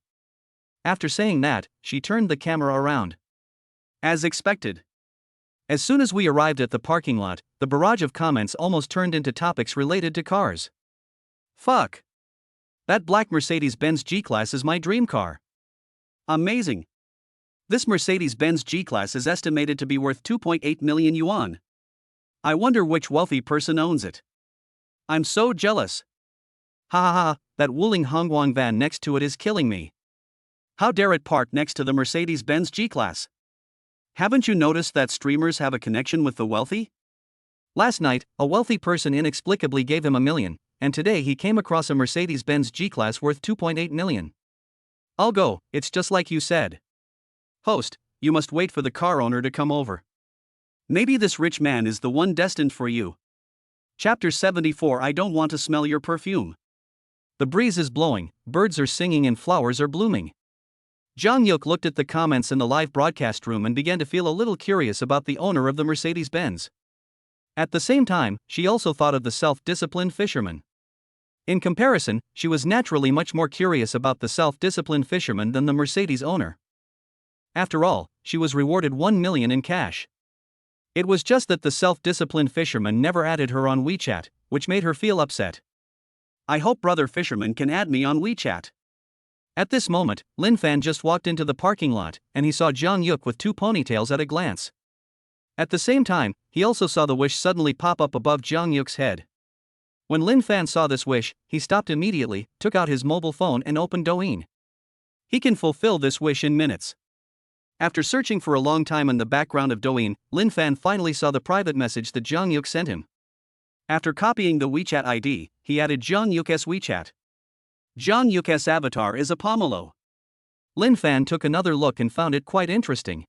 After saying that, she turned the camera around. As expected. As soon as we arrived at the parking lot, the barrage of comments almost turned into topics related to cars. Fuck. That black Mercedes-Benz G-Class is my dream car. Amazing. This Mercedes-Benz G-Class is estimated to be worth 2.8 million yuan. I wonder which wealthy person owns it. I'm so jealous. Ha ha ha, that Wuling Hongguang van next to it is killing me. How dare it park next to the Mercedes-Benz G-Class? Haven't you noticed that streamers have a connection with the wealthy? Last night, a wealthy person inexplicably gave him $1 million, and today he came across a Mercedes-Benz G-Class worth 2.8 million. I'll go, it's just like you said. Host, you must wait for the car owner to come over. Maybe this rich man is the one destined for you. Chapter 74 I don't want to smell your perfume. The breeze is blowing, birds are singing and flowers are blooming. John Yuk looked at the comments in the live broadcast room and began to feel a little curious about the owner of the Mercedes-Benz. At the same time, she also thought of the self-disciplined fisherman. In comparison, she was naturally much more curious about the self-disciplined fisherman than the Mercedes owner. After all, she was rewarded 1 million in cash. It was just that the self-disciplined fisherman never added her on WeChat, which made her feel upset. I hope brother fisherman can add me on WeChat. At this moment, Lin Fan just walked into the parking lot, and he saw John Yuk with 2 ponytails at a glance. At the same time, he also saw the wish suddenly pop up above John Yuk's head. When Lin Fan saw this wish, he stopped immediately, took out his mobile phone and opened Douyin. He can fulfill this wish in minutes. After searching for a long time in the background of Douyin, Lin Fan finally saw the private message that John Yuk sent him. After copying the WeChat ID, he added John Yuk's WeChat. John Yuk's avatar is a pomelo. Lin Fan took another look and found it quite interesting.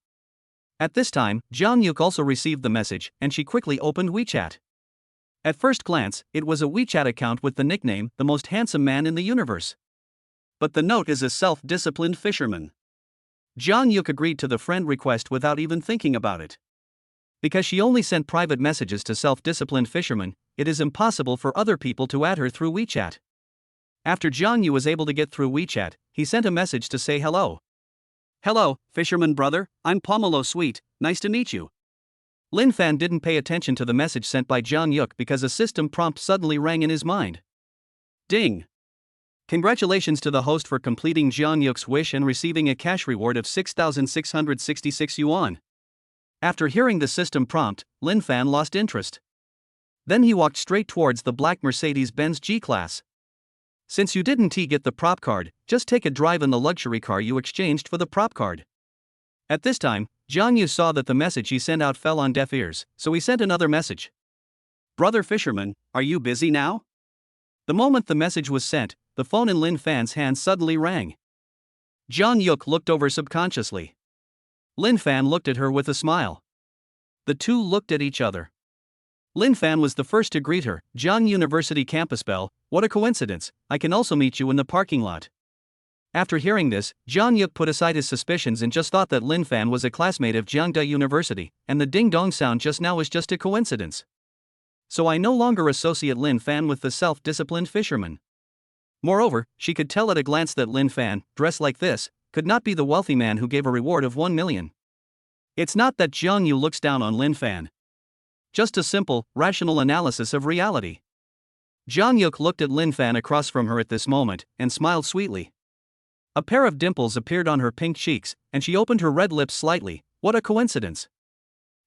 At this time, John Yuk also received the message, and she quickly opened WeChat. At first glance, it was a WeChat account with the nickname, the most handsome man in the universe. But the note is a self-disciplined fisherman. John Yuk agreed to the friend request without even thinking about it. Because she only sent private messages to self-disciplined fishermen, it is impossible for other people to add her through WeChat. After John Yu was able to get through WeChat, he sent a message to say hello. Hello, fisherman brother, I'm Pomelo Sweet, nice to meet you. Lin Fan didn't pay attention to the message sent by John Yuk because a system prompt suddenly rang in his mind. Ding! Congratulations to the host for completing John Yuk's wish and receiving a cash reward of 6,666 yuan. After hearing the system prompt, Lin Fan lost interest. Then he walked straight towards the black Mercedes-Benz G-Class. Since you didn't get the prop card, just take a drive in the luxury car you exchanged for the prop card. At this time, John Yu saw that the message he sent out fell on deaf ears, so he sent another message. Brother fisherman, are you busy now? The moment the message was sent, the phone in Lin Fan's hand suddenly rang. John Yuk looked over subconsciously. Lin Fan looked at her with a smile. The two looked at each other. Lin Fan was the first to greet her. Jiang University campus bell, what a coincidence, I can also meet you in the parking lot. After hearing this, John Yuk put aside his suspicions and just thought that Lin Fan was a classmate of Jiangda University, and the ding-dong sound just now was just a coincidence. So I no longer associate Lin Fan with the self-disciplined fisherman. Moreover, she could tell at a glance that Lin Fan, dressed like this, could not be the wealthy man who gave a reward of 1 million. It's not that Jiang Yu looks down on Lin Fan. Just a simple, rational analysis of reality. Jiang Yuk looked at Lin Fan across from her at this moment, and smiled sweetly. A pair of dimples appeared on her pink cheeks, and she opened her red lips slightly. What a coincidence.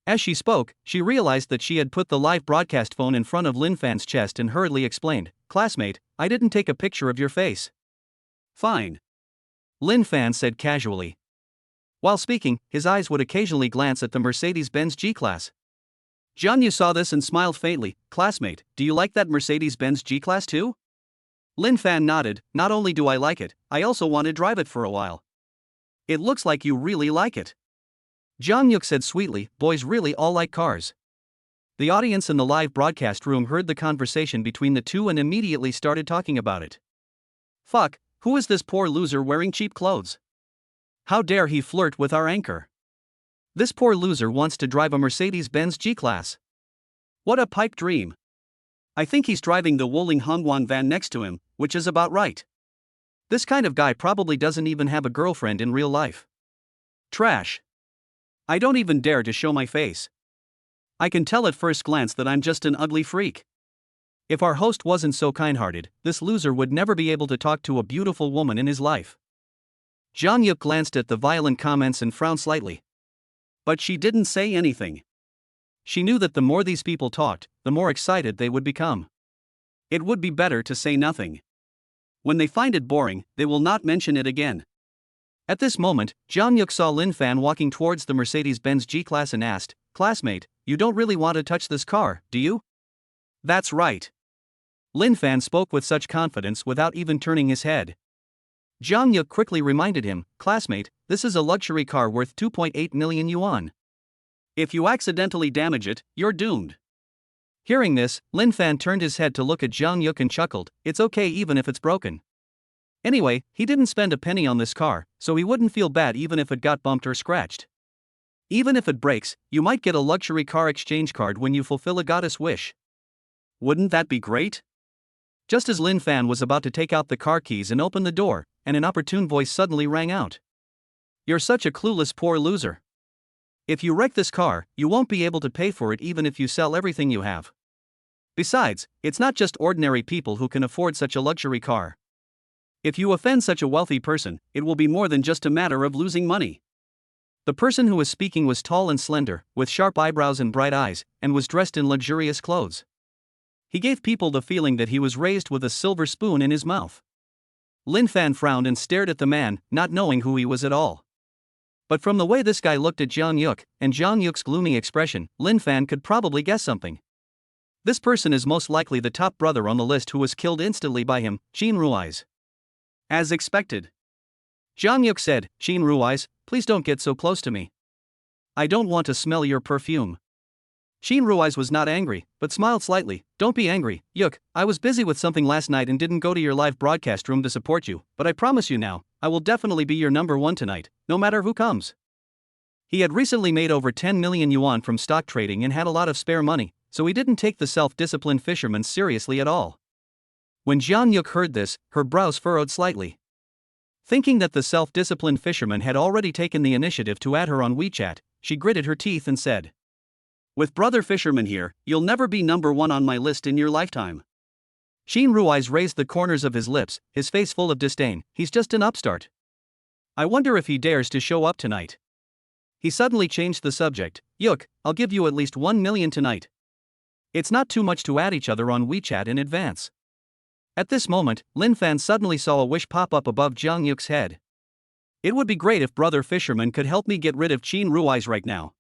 As she spoke, she realized that she had put the live broadcast phone in front of Lin Fan's chest and hurriedly explained, "Classmate, I didn't take a picture of your face." Fine. Lin Fan said casually. While speaking, his eyes would occasionally glance at the Mercedes-Benz G-Class. Jiang Yu saw this and smiled faintly. "Classmate, do you like that Mercedes-Benz G-Class too?" Lin Fan nodded. "Not only do I like it, I also want to drive it for a while." "It looks like you really like it." Jiang Yuk said sweetly, "Boys really all like cars." The audience in the live broadcast room heard the conversation between the two and immediately started talking about it. "Fuck, who is this poor loser wearing cheap clothes? How dare he flirt with our anchor? This poor loser wants to drive a Mercedes-Benz G-Class. What a pipe dream. I think he's driving the Woling Hongguan van next to him, which is about right. This kind of guy probably doesn't even have a girlfriend in real life. Trash. I don't even dare to show my face. I can tell at first glance that I'm just an ugly freak. If our host wasn't so kind-hearted, this loser would never be able to talk to a beautiful woman in his life." Jiang Yuk glanced at the violent comments and frowned slightly. But she didn't say anything. She knew that the more these people talked, the more excited they would become. It would be better to say nothing. When they find it boring, they will not mention it again. At this moment, Jiang Yuk saw Lin Fan walking towards the Mercedes-Benz G-Class and asked, "Classmate, you don't really want to touch this car, do you?" "That's right." Lin Fan spoke with such confidence without even turning his head. Jiang Yuk quickly reminded him, "Classmate, this is a luxury car worth 2.8 million yuan. If you accidentally damage it, you're doomed." Hearing this, Lin Fan turned his head to look at Jiang Yuk and chuckled, "It's okay even if it's broken." Anyway, he didn't spend a penny on this car, so he wouldn't feel bad even if it got bumped or scratched. Even if it breaks, you might get a luxury car exchange card when you fulfill a goddess wish. Wouldn't that be great? Just as Lin Fan was about to take out the car keys and open the door, an inopportune voice suddenly rang out. "You're such a clueless poor loser. If you wreck this car, you won't be able to pay for it even if you sell everything you have. Besides, it's not just ordinary people who can afford such a luxury car. If you offend such a wealthy person, it will be more than just a matter of losing money." The person who was speaking was tall and slender, with sharp eyebrows and bright eyes, and was dressed in luxurious clothes. He gave people the feeling that he was raised with a silver spoon in his mouth. Lin Fan frowned and stared at the man, not knowing who he was at all. But from the way this guy looked at Jiang Yuk, and Jiang Yuk's gloomy expression, Lin Fan could probably guess something. This person is most likely the top brother on the list who was killed instantly by him, Qin Rui's. As expected. Jiang Yuk said, "Qin Rui's, please don't get so close to me. I don't want to smell your perfume." Qin Rui's was not angry, but smiled slightly. "Don't be angry, Yuk, I was busy with something last night and didn't go to your live broadcast room to support you, but I promise you now, I will definitely be your number one tonight, no matter who comes." He had recently made over 10 million yuan from stock trading and had a lot of spare money, so he didn't take the self-disciplined fisherman seriously at all. When Jiang Yuk heard this, her brows furrowed slightly. Thinking that the self-disciplined fisherman had already taken the initiative to add her on WeChat, she gritted her teeth and said, "With brother fisherman here, you'll never be number one on my list in your lifetime." Qin Rui's raised the corners of his lips, his face full of disdain. "He's just an upstart. I wonder if he dares to show up tonight." He suddenly changed the subject. "Yuk, I'll give you at least 1 million tonight. It's not too much to add each other on WeChat in advance." At this moment, Lin Fan suddenly saw a wish pop up above Jiang Yuk's head. "It would be great if brother fisherman could help me get rid of Qin Rui's right now."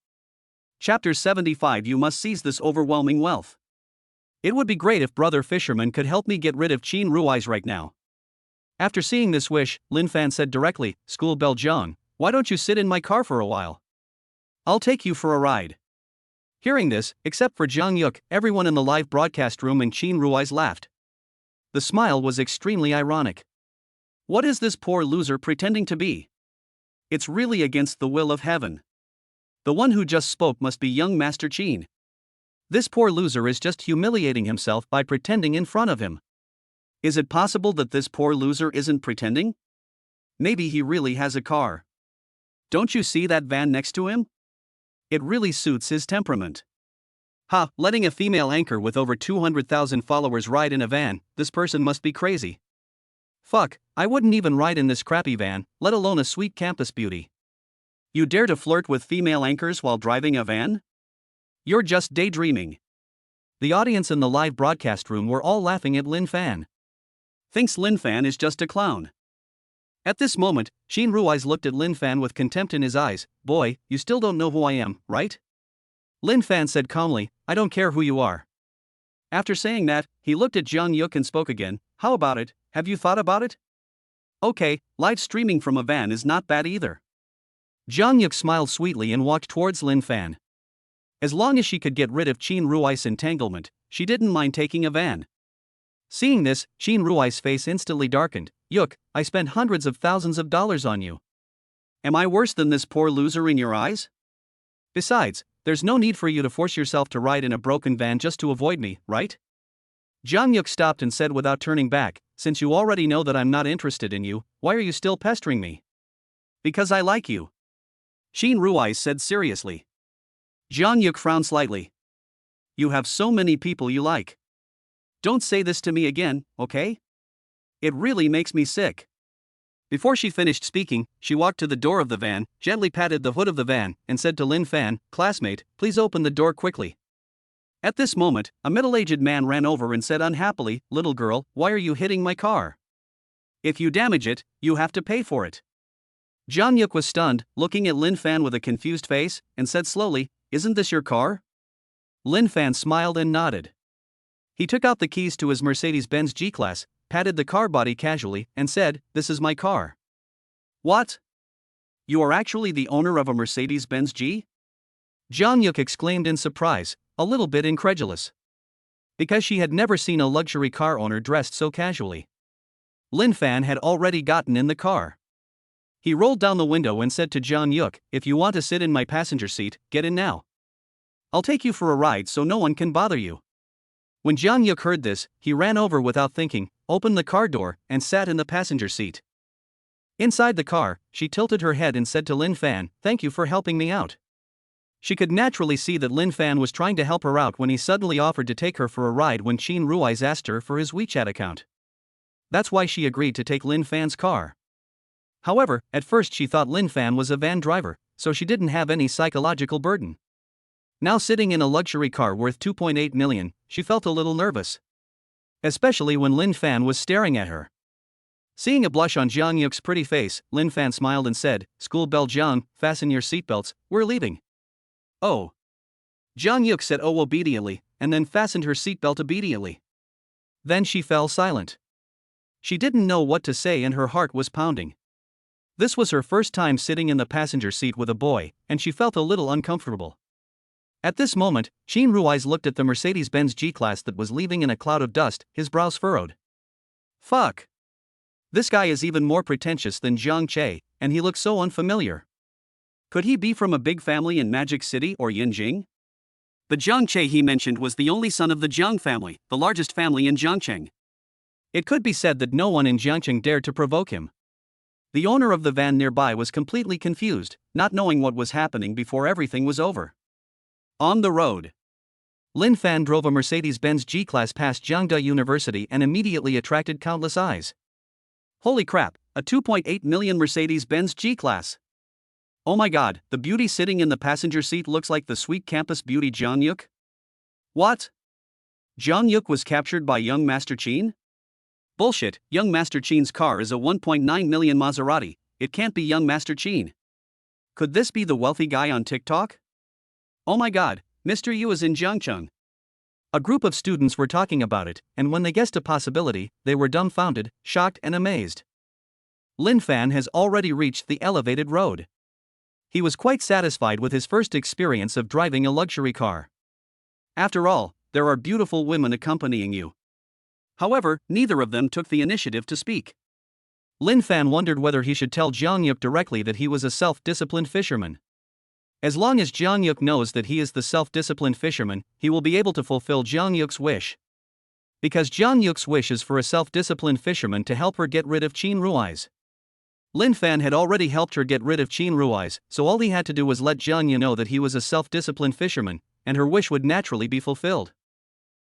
Chapter 75. You must seize this overwhelming wealth. It would be great if brother fisherman could help me get rid of Qin Rui's right now. After seeing this wish, Lin Fan said directly, "School bell Jiang, why don't you sit in my car for a while? I'll take you for a ride." Hearing this, except for Jiang Yuk, everyone in the live broadcast room and Qin Rui's laughed. The smile was extremely ironic. What is this poor loser pretending to be? It's really against the will of heaven. The one who just spoke must be young Master Qin. This poor loser is just humiliating himself by pretending in front of him. Is it possible that this poor loser isn't pretending? Maybe he really has a car. Don't you see that van next to him? It really suits his temperament. Ha, letting a female anchor with over 200,000 followers ride in a van, this person must be crazy. Fuck, I wouldn't even ride in this crappy van, let alone a sweet campus beauty. You dare to flirt with female anchors while driving a van? You're just daydreaming. The audience in the live broadcast room were all laughing at Lin Fan. Thinks Lin Fan is just a clown. At this moment, Qin Rui's looked at Lin Fan with contempt in his eyes. Boy, you still don't know who I am, right? Lin Fan said calmly, I don't care who you are. After saying that, he looked at Jiang Yuk and spoke again. How about it? Have you thought about it? Okay, live streaming from a van is not bad either. Jiang Yuk smiled sweetly and walked towards Lin Fan. As long as she could get rid of Qin Rui's entanglement, she didn't mind taking a van. Seeing this, Qin Rui's face instantly darkened. Yuk, I spent hundreds of thousands of dollars on you. Am I worse than this poor loser in your eyes? Besides, there's no need for you to force yourself to ride in a broken van just to avoid me, right? Jiang Yuk stopped and said without turning back, since you already know that I'm not interested in you, why are you still pestering me? Because I like you. Qin Rui said seriously. Jiang Yuk frowned slightly. You have so many people you like. Don't say this to me again, okay? It really makes me sick. Before she finished speaking, she walked to the door of the van, gently patted the hood of the van, and said to Lin Fan, classmate, please open the door quickly. At this moment, a middle-aged man ran over and said unhappily, little girl, why are you hitting my car? If you damage it, you have to pay for it. Jiang Yuk was stunned, looking at Lin Fan with a confused face, and said slowly, isn't this your car? Lin Fan smiled and nodded. He took out the keys to his Mercedes-Benz G-Class, patted the car body casually, and said, this is my car. What? You are actually the owner of a Mercedes-Benz G? Jiang Yuk exclaimed in surprise, a little bit incredulous. Because she had never seen a luxury car owner dressed so casually. Lin Fan had already gotten in the car. He rolled down the window and said to Jiang Yuk, if you want to sit in my passenger seat, get in now. I'll take you for a ride so no one can bother you. When Jiang Yuk heard this, he ran over without thinking, opened the car door, and sat in the passenger seat. Inside the car, she tilted her head and said to Lin Fan, thank you for helping me out. She could naturally see that Lin Fan was trying to help her out when he suddenly offered to take her for a ride when Qin Rui's asked her for his WeChat account. That's why she agreed to take Lin Fan's car. However, at first she thought Lin Fan was a van driver, so she didn't have any psychological burden. Now sitting in a luxury car worth 2.8 million, she felt a little nervous. Especially when Lin Fan was staring at her. Seeing a blush on Jiang Yuk's pretty face, Lin Fan smiled and said, school bell Jiang, fasten your seatbelts, we're leaving. Oh. Jiang Yuk said oh obediently, and then fastened her seatbelt obediently. Then she fell silent. She didn't know what to say and her heart was pounding. This was her first time sitting in the passenger seat with a boy, and she felt a little uncomfortable. At this moment, Qin Rui's looked at the Mercedes-Benz G-Class that was leaving in a cloud of dust, his brows furrowed. Fuck. This guy is even more pretentious than Zhang Che, and he looks so unfamiliar. Could he be from a big family in Magic City or Yinjing? The Zhang Che he mentioned was the only son of the Zhang family, the largest family in Jiangcheng. It could be said that no one in Jiangcheng dared to provoke him. The owner of the van nearby was completely confused, not knowing what was happening before everything was over. On the road, Lin Fan drove a Mercedes-Benz G-Class past Jiangda University and immediately attracted countless eyes. Holy crap, a 2.8 million Mercedes-Benz G-Class. Oh my god, the beauty sitting in the passenger seat looks like the sweet campus beauty Jiang Yuk? What? Jiang Yuk was captured by young Master Qin? Bullshit, young Master Qin's car is a 1.9 million Maserati, it can't be young Master Qin. Could this be the wealthy guy on TikTok? Oh my god, Mr. Yu is in Jiangcheng. A group of students were talking about it, and when they guessed a possibility, they were dumbfounded, shocked and amazed. Lin Fan has already reached the elevated road. He was quite satisfied with his first experience of driving a luxury car. After all, there are beautiful women accompanying you. However, neither of them took the initiative to speak. Lin Fan wondered whether he should tell Jiang Yuk directly that he was a self-disciplined fisherman. As long as Jiang Yuk knows that he is the self-disciplined fisherman, he will be able to fulfill Jiang Yuk's wish. Because Jiang Yuk's wish is for a self-disciplined fisherman to help her get rid of Qin Rui's. Lin Fan had already helped her get rid of Qin Rui's, so all he had to do was let Jiang Yu know that he was a self-disciplined fisherman, and her wish would naturally be fulfilled.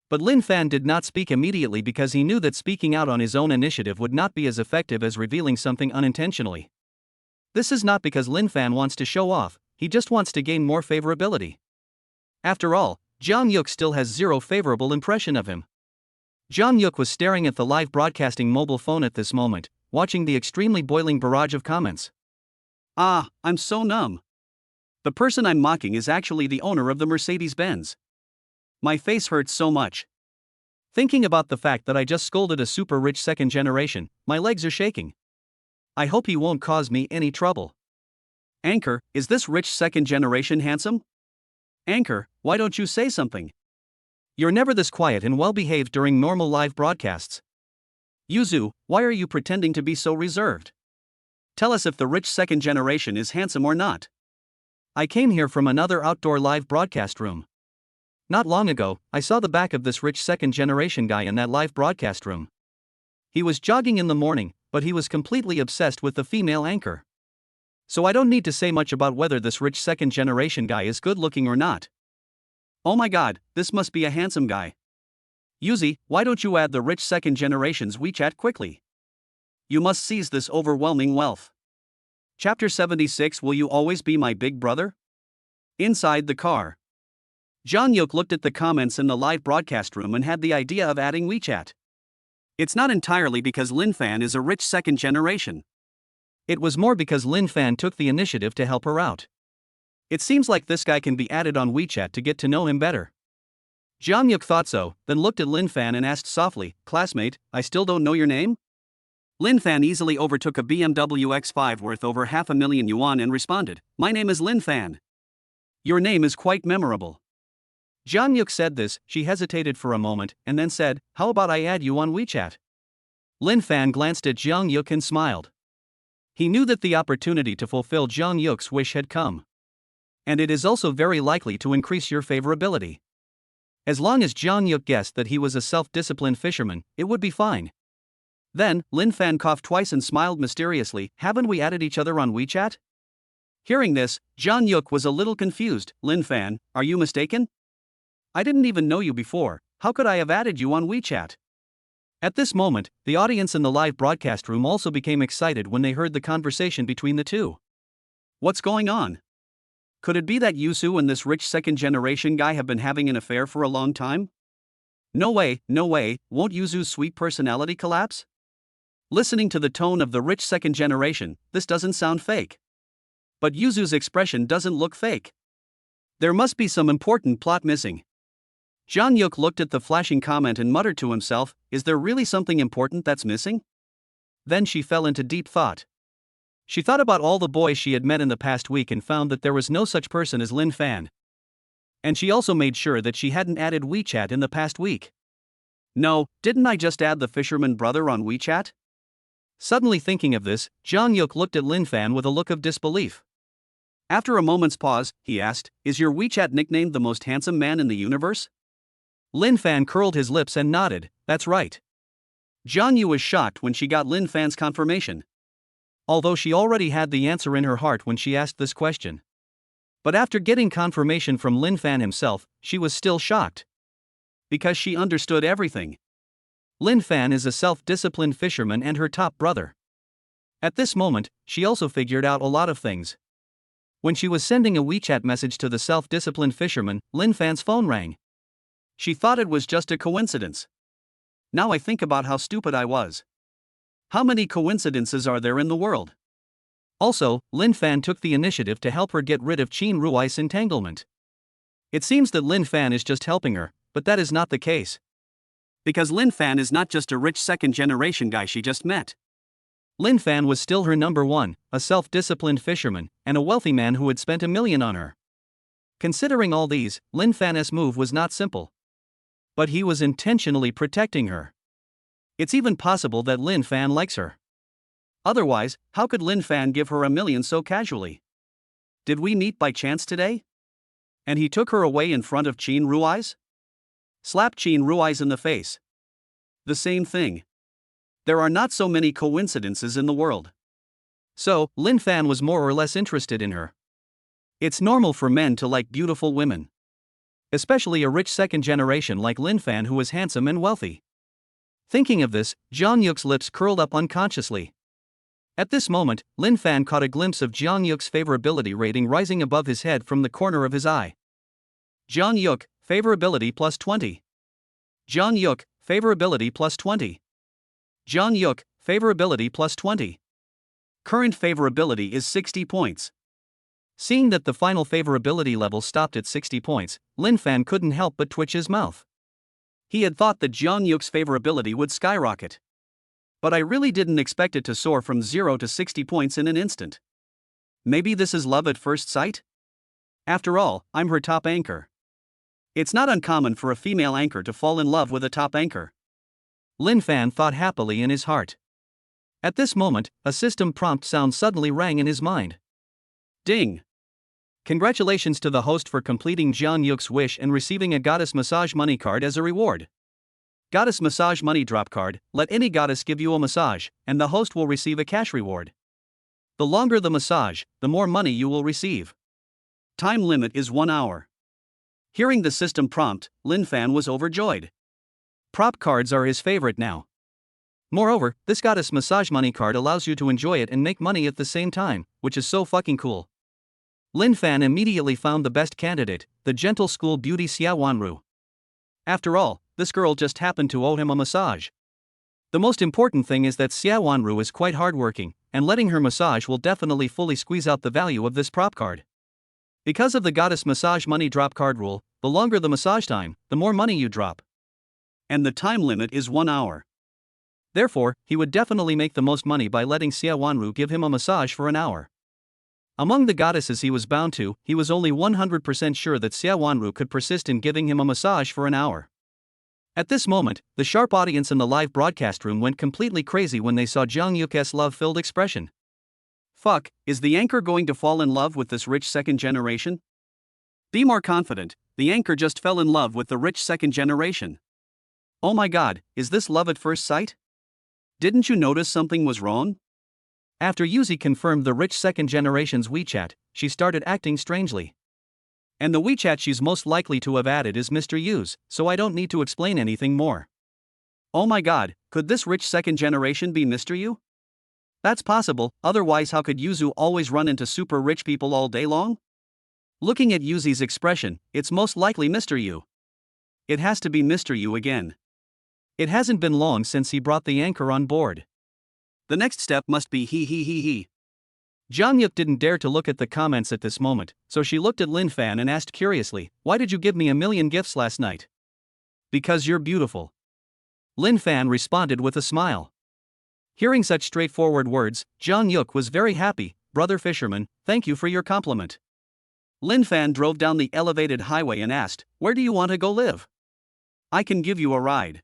But Lin Fan did not speak immediately because he knew that speaking out on his own initiative would not be as effective as revealing something unintentionally. This is not because Lin Fan wants to show off, he just wants to gain more favorability. After all, Jiang Yuk still has zero favorable impression of him. Jiang Yuk was staring at the live broadcasting mobile phone at this moment, watching the extremely boiling barrage of comments. Ah, I'm so numb. The person I'm mocking is actually the owner of the Mercedes-Benz. My face hurts so much. Thinking about the fact that I just scolded a super rich second generation, my legs are shaking. I hope he won't cause me any trouble. Anchor, is this rich second generation handsome? Anchor, why don't you say something? You're never this quiet and well-behaved during normal live broadcasts. Yuzu, why are you pretending to be so reserved? Tell us if the rich second generation is handsome or not. I came here from another outdoor live broadcast room. Not long ago, I saw the back of this rich second generation guy in that live broadcast room. He was jogging in the morning, but he was completely obsessed with the female anchor. So I don't need to say much about whether this rich second generation guy is good looking or not. Oh my god, this must be a handsome guy. Yuzi, why don't you add the rich second generation's WeChat quickly? You must seize this overwhelming wealth. Chapter 76. Will you always be my big brother? Inside the car. Jiang Yuk looked at the comments in the live broadcast room and had the idea of adding WeChat. It's not entirely because Lin Fan is a rich second generation. It was more because Lin Fan took the initiative to help her out. It seems like this guy can be added on WeChat to get to know him better. Jiang Yuk thought so, then looked at Lin Fan and asked softly, "Classmate, I still don't know your name?" Lin Fan easily overtook a BMW X5 worth over $500,000 and responded, "My name is Lin Fan." "Your name is quite memorable." Jiang Yuk said this, she hesitated for a moment, and then said, "How about I add you on WeChat?" Lin Fan glanced at Jiang Yuk and smiled. He knew that the opportunity to fulfill Jiang Yuk's wish had come. And it is also very likely to increase your favorability. As long as Jiang Yuk guessed that he was a self-disciplined fisherman, it would be fine. Then, Lin Fan coughed twice and smiled mysteriously. "Haven't we added each other on WeChat?" Hearing this, Jiang Yuk was a little confused. "Lin Fan, are you mistaken? I didn't even know you before, how could I have added you on WeChat?" At this moment, the audience in the live broadcast room also became excited when they heard the conversation between the two. What's going on? Could it be that Yusu and this rich second generation guy have been having an affair for a long time? No way, won't Yuzu's sweet personality collapse? Listening to the tone of the rich second generation, this doesn't sound fake. But Yuzu's expression doesn't look fake. There must be some important plot missing. Jiang Yuk looked at the flashing comment and muttered to himself, "Is there really something important that's missing?" Then she fell into deep thought. She thought about all the boys she had met in the past week and found that there was no such person as Lin Fan. And she also made sure that she hadn't added WeChat in the past week. No, didn't I just add the fisherman brother on WeChat? Suddenly thinking of this, Jiang Yuk looked at Lin Fan with a look of disbelief. After a moment's pause, he asked, "Is your WeChat nicknamed the most handsome man in the universe?" Lin Fan curled his lips and nodded, "That's right." Jiang Yu was shocked when she got Lin Fan's confirmation. Although she already had the answer in her heart when she asked this question. But after getting confirmation from Lin Fan himself, she was still shocked. Because she understood everything. Lin Fan is a self-disciplined fisherman and her top brother. At this moment, she also figured out a lot of things. When she was sending a WeChat message to the self-disciplined fisherman, Lin Fan's phone rang. She thought it was just a coincidence. Now I think about how stupid I was. How many coincidences are there in the world? Also, Lin Fan took the initiative to help her get rid of Qin Rui's entanglement. It seems that Lin Fan is just helping her, but that is not the case. Because Lin Fan is not just a rich second-generation guy she just met. Lin Fan was still her number one, a self-disciplined fisherman, and a wealthy man who had spent $1 million on her. Considering all these, Lin Fan's move was not simple. But he was intentionally protecting her. It's even possible that Lin Fan likes her. Otherwise, how could Lin Fan give her $1 million so casually? Did we meet by chance today? And he took her away in front of Qin Rui's? Slapped Qin Rui's in the face. The same thing. There are not so many coincidences in the world. So, Lin Fan was more or less interested in her. It's normal for men to like beautiful women. Especially a rich second generation like Lin Fan who is handsome and wealthy. Thinking of this, Jiang Yuk's lips curled up unconsciously. At this moment, Lin Fan caught a glimpse of Jiang Yuk's favorability rating rising above his head from the corner of his eye. Jiang Yuk, favorability plus 20. Jiang Yuk, favorability plus 20. Jiang Yuk, favorability plus 20. Current favorability is 60 points. Seeing that the final favorability level stopped at 60 points, Lin Fan couldn't help but twitch his mouth. He had thought that Jiang Yuk's favorability would skyrocket. But I really didn't expect it to soar from 0 to 60 points in an instant. Maybe this is love at first sight? After all, I'm her top anchor. It's not uncommon for a female anchor to fall in love with a top anchor. Lin Fan thought happily in his heart. At this moment, a system prompt sound suddenly rang in his mind. Ding! Congratulations to the host for completing Jiang Yuk's wish and receiving a Goddess Massage Money card as a reward. Goddess Massage Money Drop card, let any goddess give you a massage, and the host will receive a cash reward. The longer the massage, the more money you will receive. Time limit is 1 hour. Hearing the system prompt, Lin Fan was overjoyed. Prop cards are his favorite now. Moreover, this Goddess Massage Money card allows you to enjoy it and make money at the same time, which is so fucking cool. Lin Fan immediately found the best candidate, the gentle school beauty Xia Wanru. After all, this girl just happened to owe him a massage. The most important thing is that Xia Wanru is quite hardworking, and letting her massage will definitely fully squeeze out the value of this prop card. Because of the Goddess Massage Money Drop card rule, the longer the massage time, the more money you drop. And the time limit is 1 hour. Therefore, he would definitely make the most money by letting Xia Wanru give him a massage for an hour. Among the goddesses he was bound to, he was only 100% sure that Xia Wanru could persist in giving him a massage for an hour. At this moment, the sharp audience in the live broadcast room went completely crazy when they saw Jiang Yuk's love-filled expression. Fuck, is the anchor going to fall in love with this rich second generation? Be more confident, the anchor just fell in love with the rich second generation. Oh my god, is this love at first sight? Didn't you notice something was wrong? After Yuzi confirmed the rich second generation's WeChat, she started acting strangely. And the WeChat she's most likely to have added is Mr. Yu's, so I don't need to explain anything more. Oh my god, could this rich second generation be Mr. Yu? That's possible, otherwise how could Yuzu always run into super rich people all day long? Looking at Yuzi's expression, it's most likely Mr. Yu. It has to be Mr. Yu again. It hasn't been long since he brought the anchor on board. The next step must be he. Jiang Yuk didn't dare to look at the comments at this moment, so she looked at Lin Fan and asked curiously, "Why did you give me 1 million gifts last night?" "Because you're beautiful." Lin Fan responded with a smile. Hearing such straightforward words, Jiang Yuk was very happy. "Brother fisherman, thank you for your compliment." Lin Fan drove down the elevated highway and asked, "Where do you want to go live? I can give you a ride.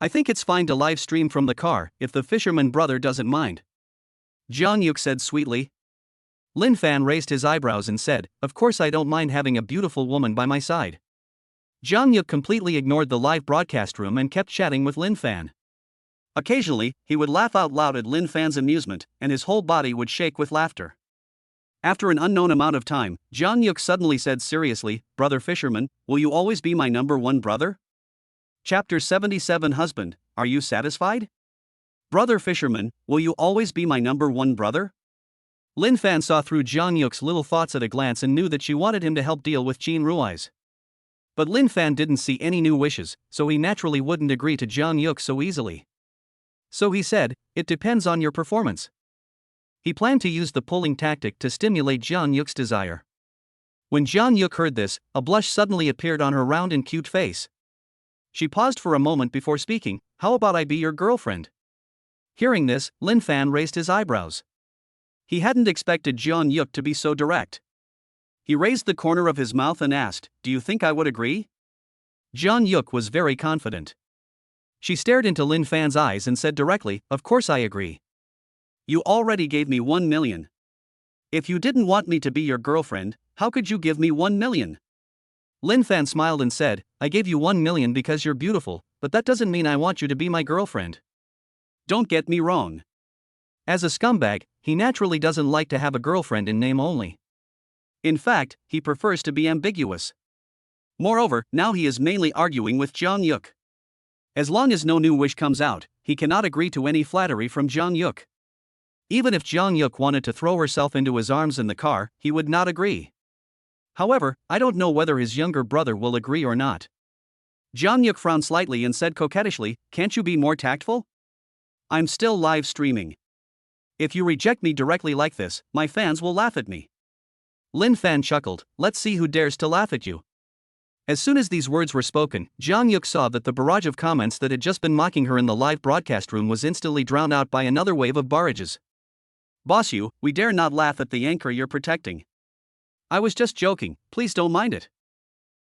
I think it's fine to live stream from the car, if the fisherman brother doesn't mind." Jiang Yuk said sweetly. Lin Fan raised his eyebrows and said, "Of course I don't mind having a beautiful woman by my side." Jiang Yuk completely ignored the live broadcast room and kept chatting with Lin Fan. Occasionally, he would laugh out loud at Lin Fan's amusement, and his whole body would shake with laughter. After an unknown amount of time, Jiang Yuk suddenly said seriously, "Brother fisherman, will you always be my number one brother?" Chapter 77 Husband, are you satisfied? Brother fisherman, will you always be my number one brother? Lin Fan saw through Jiang Yuk's little thoughts at a glance and knew that she wanted him to help deal with Qin Rui's. But Lin Fan didn't see any new wishes, so he naturally wouldn't agree to Jiang Yuk so easily. So he said, "It depends on your performance." He planned to use the pulling tactic to stimulate Jiang Yuk's desire. When Jiang Yuk heard this, a blush suddenly appeared on her round and cute face. She paused for a moment before speaking, "How about I be your girlfriend?" Hearing this, Lin Fan raised his eyebrows. He hadn't expected Jeon Yuk to be so direct. He raised the corner of his mouth and asked, "Do you think I would agree?" Jeon Yuk was very confident. She stared into Lin Fan's eyes and said directly, "Of course I agree. You already gave me 1 million. If you didn't want me to be your girlfriend, how could you give me 1 million? Lin Fan smiled and said, "I gave you 1 million because you're beautiful, but that doesn't mean I want you to be my girlfriend." Don't get me wrong. As a scumbag, he naturally doesn't like to have a girlfriend in name only. In fact, he prefers to be ambiguous. Moreover, now he is mainly arguing with Jeon Yuk. As long as no new wish comes out, he cannot agree to any flattery from Jeon Yuk. Even if Jeon Yuk wanted to throw herself into his arms in the car, he would not agree. However, I don't know whether his younger brother will agree or not. Jeon Yuk frowned slightly and said coquettishly, "Can't you be more tactful? I'm still live streaming. If you reject me directly like this, my fans will laugh at me." Lin Fan chuckled, "Let's see who dares to laugh at you." As soon as these words were spoken, Jeon Yuk saw that the barrage of comments that had just been mocking her in the live broadcast room was instantly drowned out by another wave of barrages. "Boss you, we dare not laugh at the anchor you're protecting. I was just joking, please don't mind it."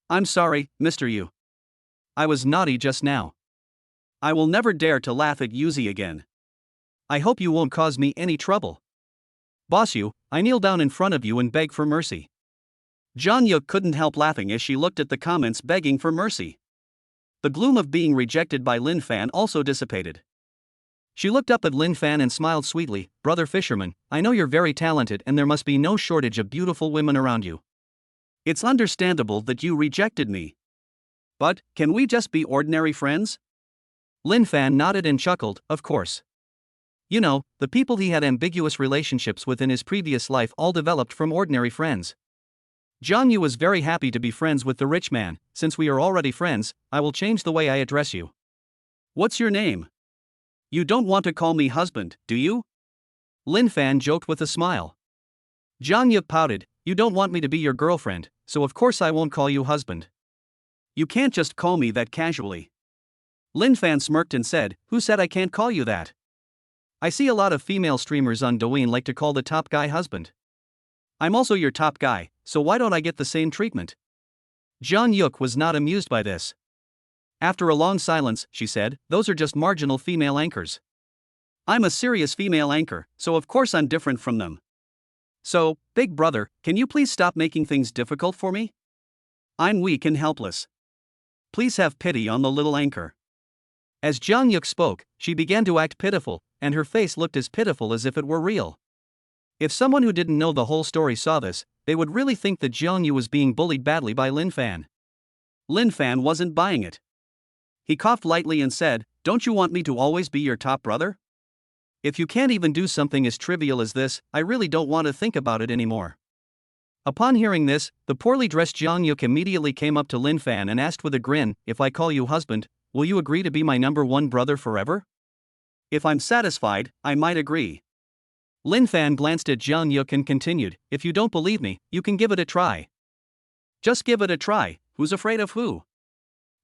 "I'm sorry, Mr. Yu. I was naughty just now. I will never dare to laugh at Yuzi again. I hope you won't cause me any trouble." "Boss Yu, I kneel down in front of you and beg for mercy." Jeon Yuk couldn't help laughing as she looked at the comments begging for mercy. The gloom of being rejected by Lin Fan also dissipated. She looked up at Lin Fan and smiled sweetly, "Brother Fisherman, I know you're very talented and there must be no shortage of beautiful women around you. It's understandable that you rejected me. But, can we just be ordinary friends?" Lin Fan nodded and chuckled, "Of course. You know, the people he had ambiguous relationships with in his previous life all developed from ordinary friends. Jeon Yu was very happy to be friends with the rich man. Since we are already friends, I will change the way I address you. What's your name? You don't want to call me husband, do you?" Lin Fan joked with a smile. Jeon Yuk pouted, "You don't want me to be your girlfriend, so of course I won't call you husband. You can't just call me that casually." Lin Fan smirked and said, "Who said I can't call you that? I see a lot of female streamers on Douyin like to call the top guy husband. I'm also your top guy, so why don't I get the same treatment?" Jeon Yuk was not amused by this. After a long silence, she said, "Those are just marginal female anchors. I'm a serious female anchor, so of course I'm different from them. So, big brother, can you please stop making things difficult for me? I'm weak and helpless. Please have pity on the little anchor." As Jeon Yuk spoke, she began to act pitiful, and her face looked as pitiful as if it were real. If someone who didn't know the whole story saw this, they would really think that Jeon Yu was being bullied badly by Lin Fan. Lin Fan wasn't buying it. He coughed lightly and said, "Don't you want me to always be your top brother? If you can't even do something as trivial as this, I really don't want to think about it anymore." Upon hearing this, the poorly dressed Jeon Yuk immediately came up to Lin Fan and asked with a grin, "If I call you husband, will you agree to be my number one brother forever?" "If I'm satisfied, I might agree." Lin Fan glanced at Jeon Yuk and continued, "If you don't believe me, you can give it a try." "Just give it a try, who's afraid of who?"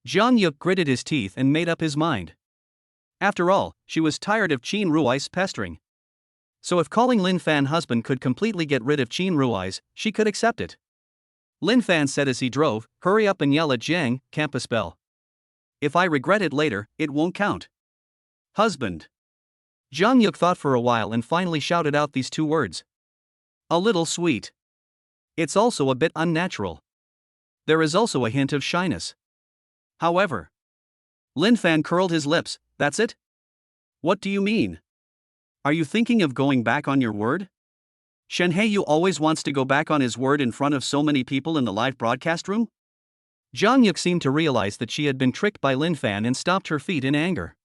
Jeon Yuk gritted his teeth and made up his mind. After all, she was tired of Qin Rui's pestering. So if calling Lin Fan husband could completely get rid of Qin Rui's, she could accept it. Lin Fan said as he drove, "Hurry up and yell at Jiang, campus bell. If I regret it later, it won't count. Husband." Jeon Yuk thought for a while and finally shouted out these two words. A little sweet. It's also a bit unnatural. There is also a hint of shyness. However, Lin Fan curled his lips. "That's it? What do you mean? Are you thinking of going back on your word? Shen Heyu always wants to go back on his word in front of so many people in the live broadcast room?" Jeon Yuk seemed to realize that she had been tricked by Lin Fan and stomped her feet in anger.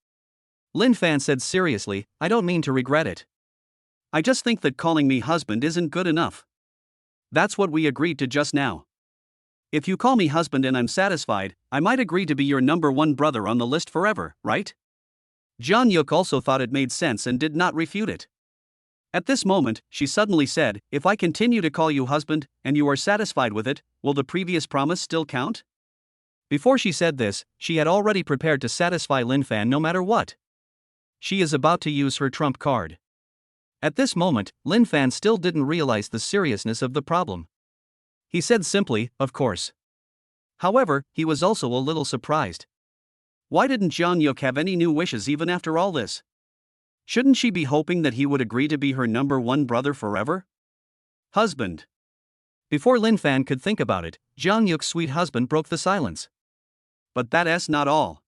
Lin Fan said seriously, "I don't mean to regret it. I just think that calling me husband isn't good enough. That's what we agreed to just now. If you call me husband and I'm satisfied, I might agree to be your number one brother on the list forever, right?" Jeon Yuk also thought it made sense and did not refute it. At this moment, she suddenly said, "If I continue to call you husband, and you are satisfied with it, will the previous promise still count?" Before she said this, she had already prepared to satisfy Lin Fan no matter what. she is about to use her trump card. At this moment, Lin Fan still didn't realize the seriousness of the problem. He said simply, "Of course." However, he was also a little surprised. Why didn't Jang Yuk have any new wishes even after all this? Shouldn't she be hoping that he would agree to be her number one brother forever? Husband. Before Lin Fan could think about it, Jang Yuk's sweet husband broke the silence. But that's not all.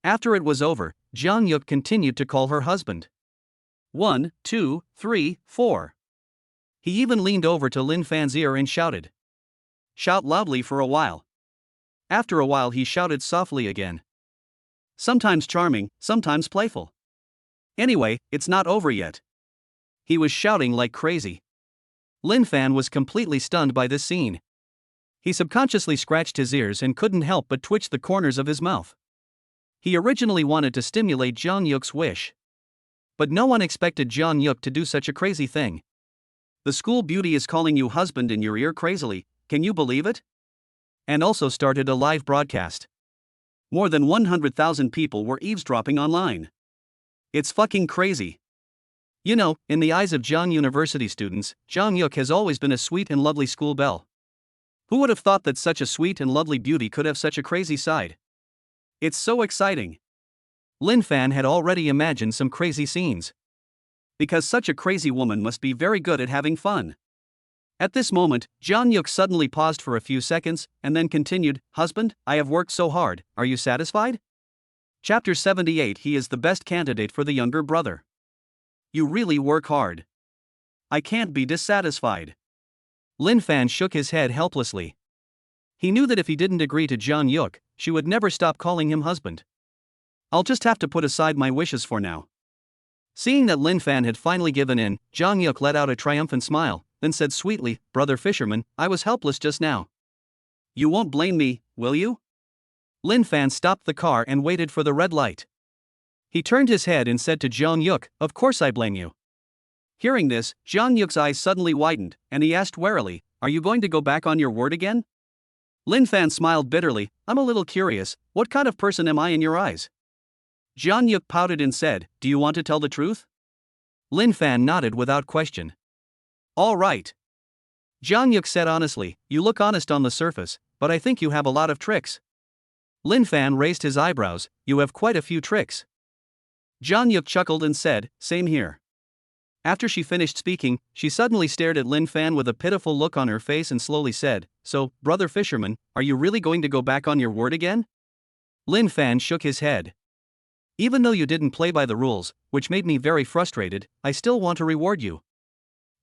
After it was over, Jang Yuk continued to call her husband. 1, 2, 3, 4. He even leaned over to Lin Fan's ear and shouted. Shout loudly for a while. After a while he shouted softly again. Sometimes charming, sometimes playful. Anyway, it's not over yet. He was shouting like crazy. Lin Fan was completely stunned by this scene. He subconsciously scratched his ears and couldn't help but twitch the corners of his mouth. He originally wanted to stimulate Jang Yuk's wish. But no one expected Jang Yuk to do such a crazy thing. The school beauty is calling you husband in your ear crazily, can you believe it? And also started a live broadcast. More than 100,000 people were eavesdropping online. It's fucking crazy. You know, in the eyes of Jiang University students, Jang Yuk has always been a sweet and lovely school belle. Who would have thought that such a sweet and lovely beauty could have such a crazy side? It's so exciting. Lin Fan had already imagined some crazy scenes. Because such a crazy woman must be very good at having fun. At this moment, Jang Yuk suddenly paused for a few seconds, and then continued, "Husband, I have worked so hard, are you satisfied?" Chapter 78. He is the best candidate for the younger brother. You really work hard. I can't be dissatisfied. Lin Fan shook his head helplessly. He knew that if he didn't agree to Jang Yuk, she would never stop calling him husband. I'll just have to put aside my wishes for now. Seeing that Lin Fan had finally given in, Jang Yuk let out a triumphant smile, then said sweetly, "Brother Fisherman, I was helpless just now." You won't blame me, will you? Lin Fan stopped the car and waited for the red light. He turned his head and said to Jang Yuk, "Of course I blame you." Hearing this, Jang Yuk's eyes suddenly widened, and he asked warily, "Are you going to go back on your word again?" Lin Fan smiled bitterly, "I'm a little curious, what kind of person am I in your eyes?" Jang Yuk pouted and said, "Do you want to tell the truth?" Lin Fan nodded without question. "All right." Jang Yuk said honestly, "You look honest on the surface, but I think you have a lot of tricks." Lin Fan raised his eyebrows, "You have quite a few tricks." Jang Yuk chuckled and said, "Same here." After she finished speaking, she suddenly stared at Lin Fan with a pitiful look on her face and slowly said, "So, Brother Fisherman, are you really going to go back on your word again?" Lin Fan shook his head. "Even though you didn't play by the rules, which made me very frustrated, I still want to reward you."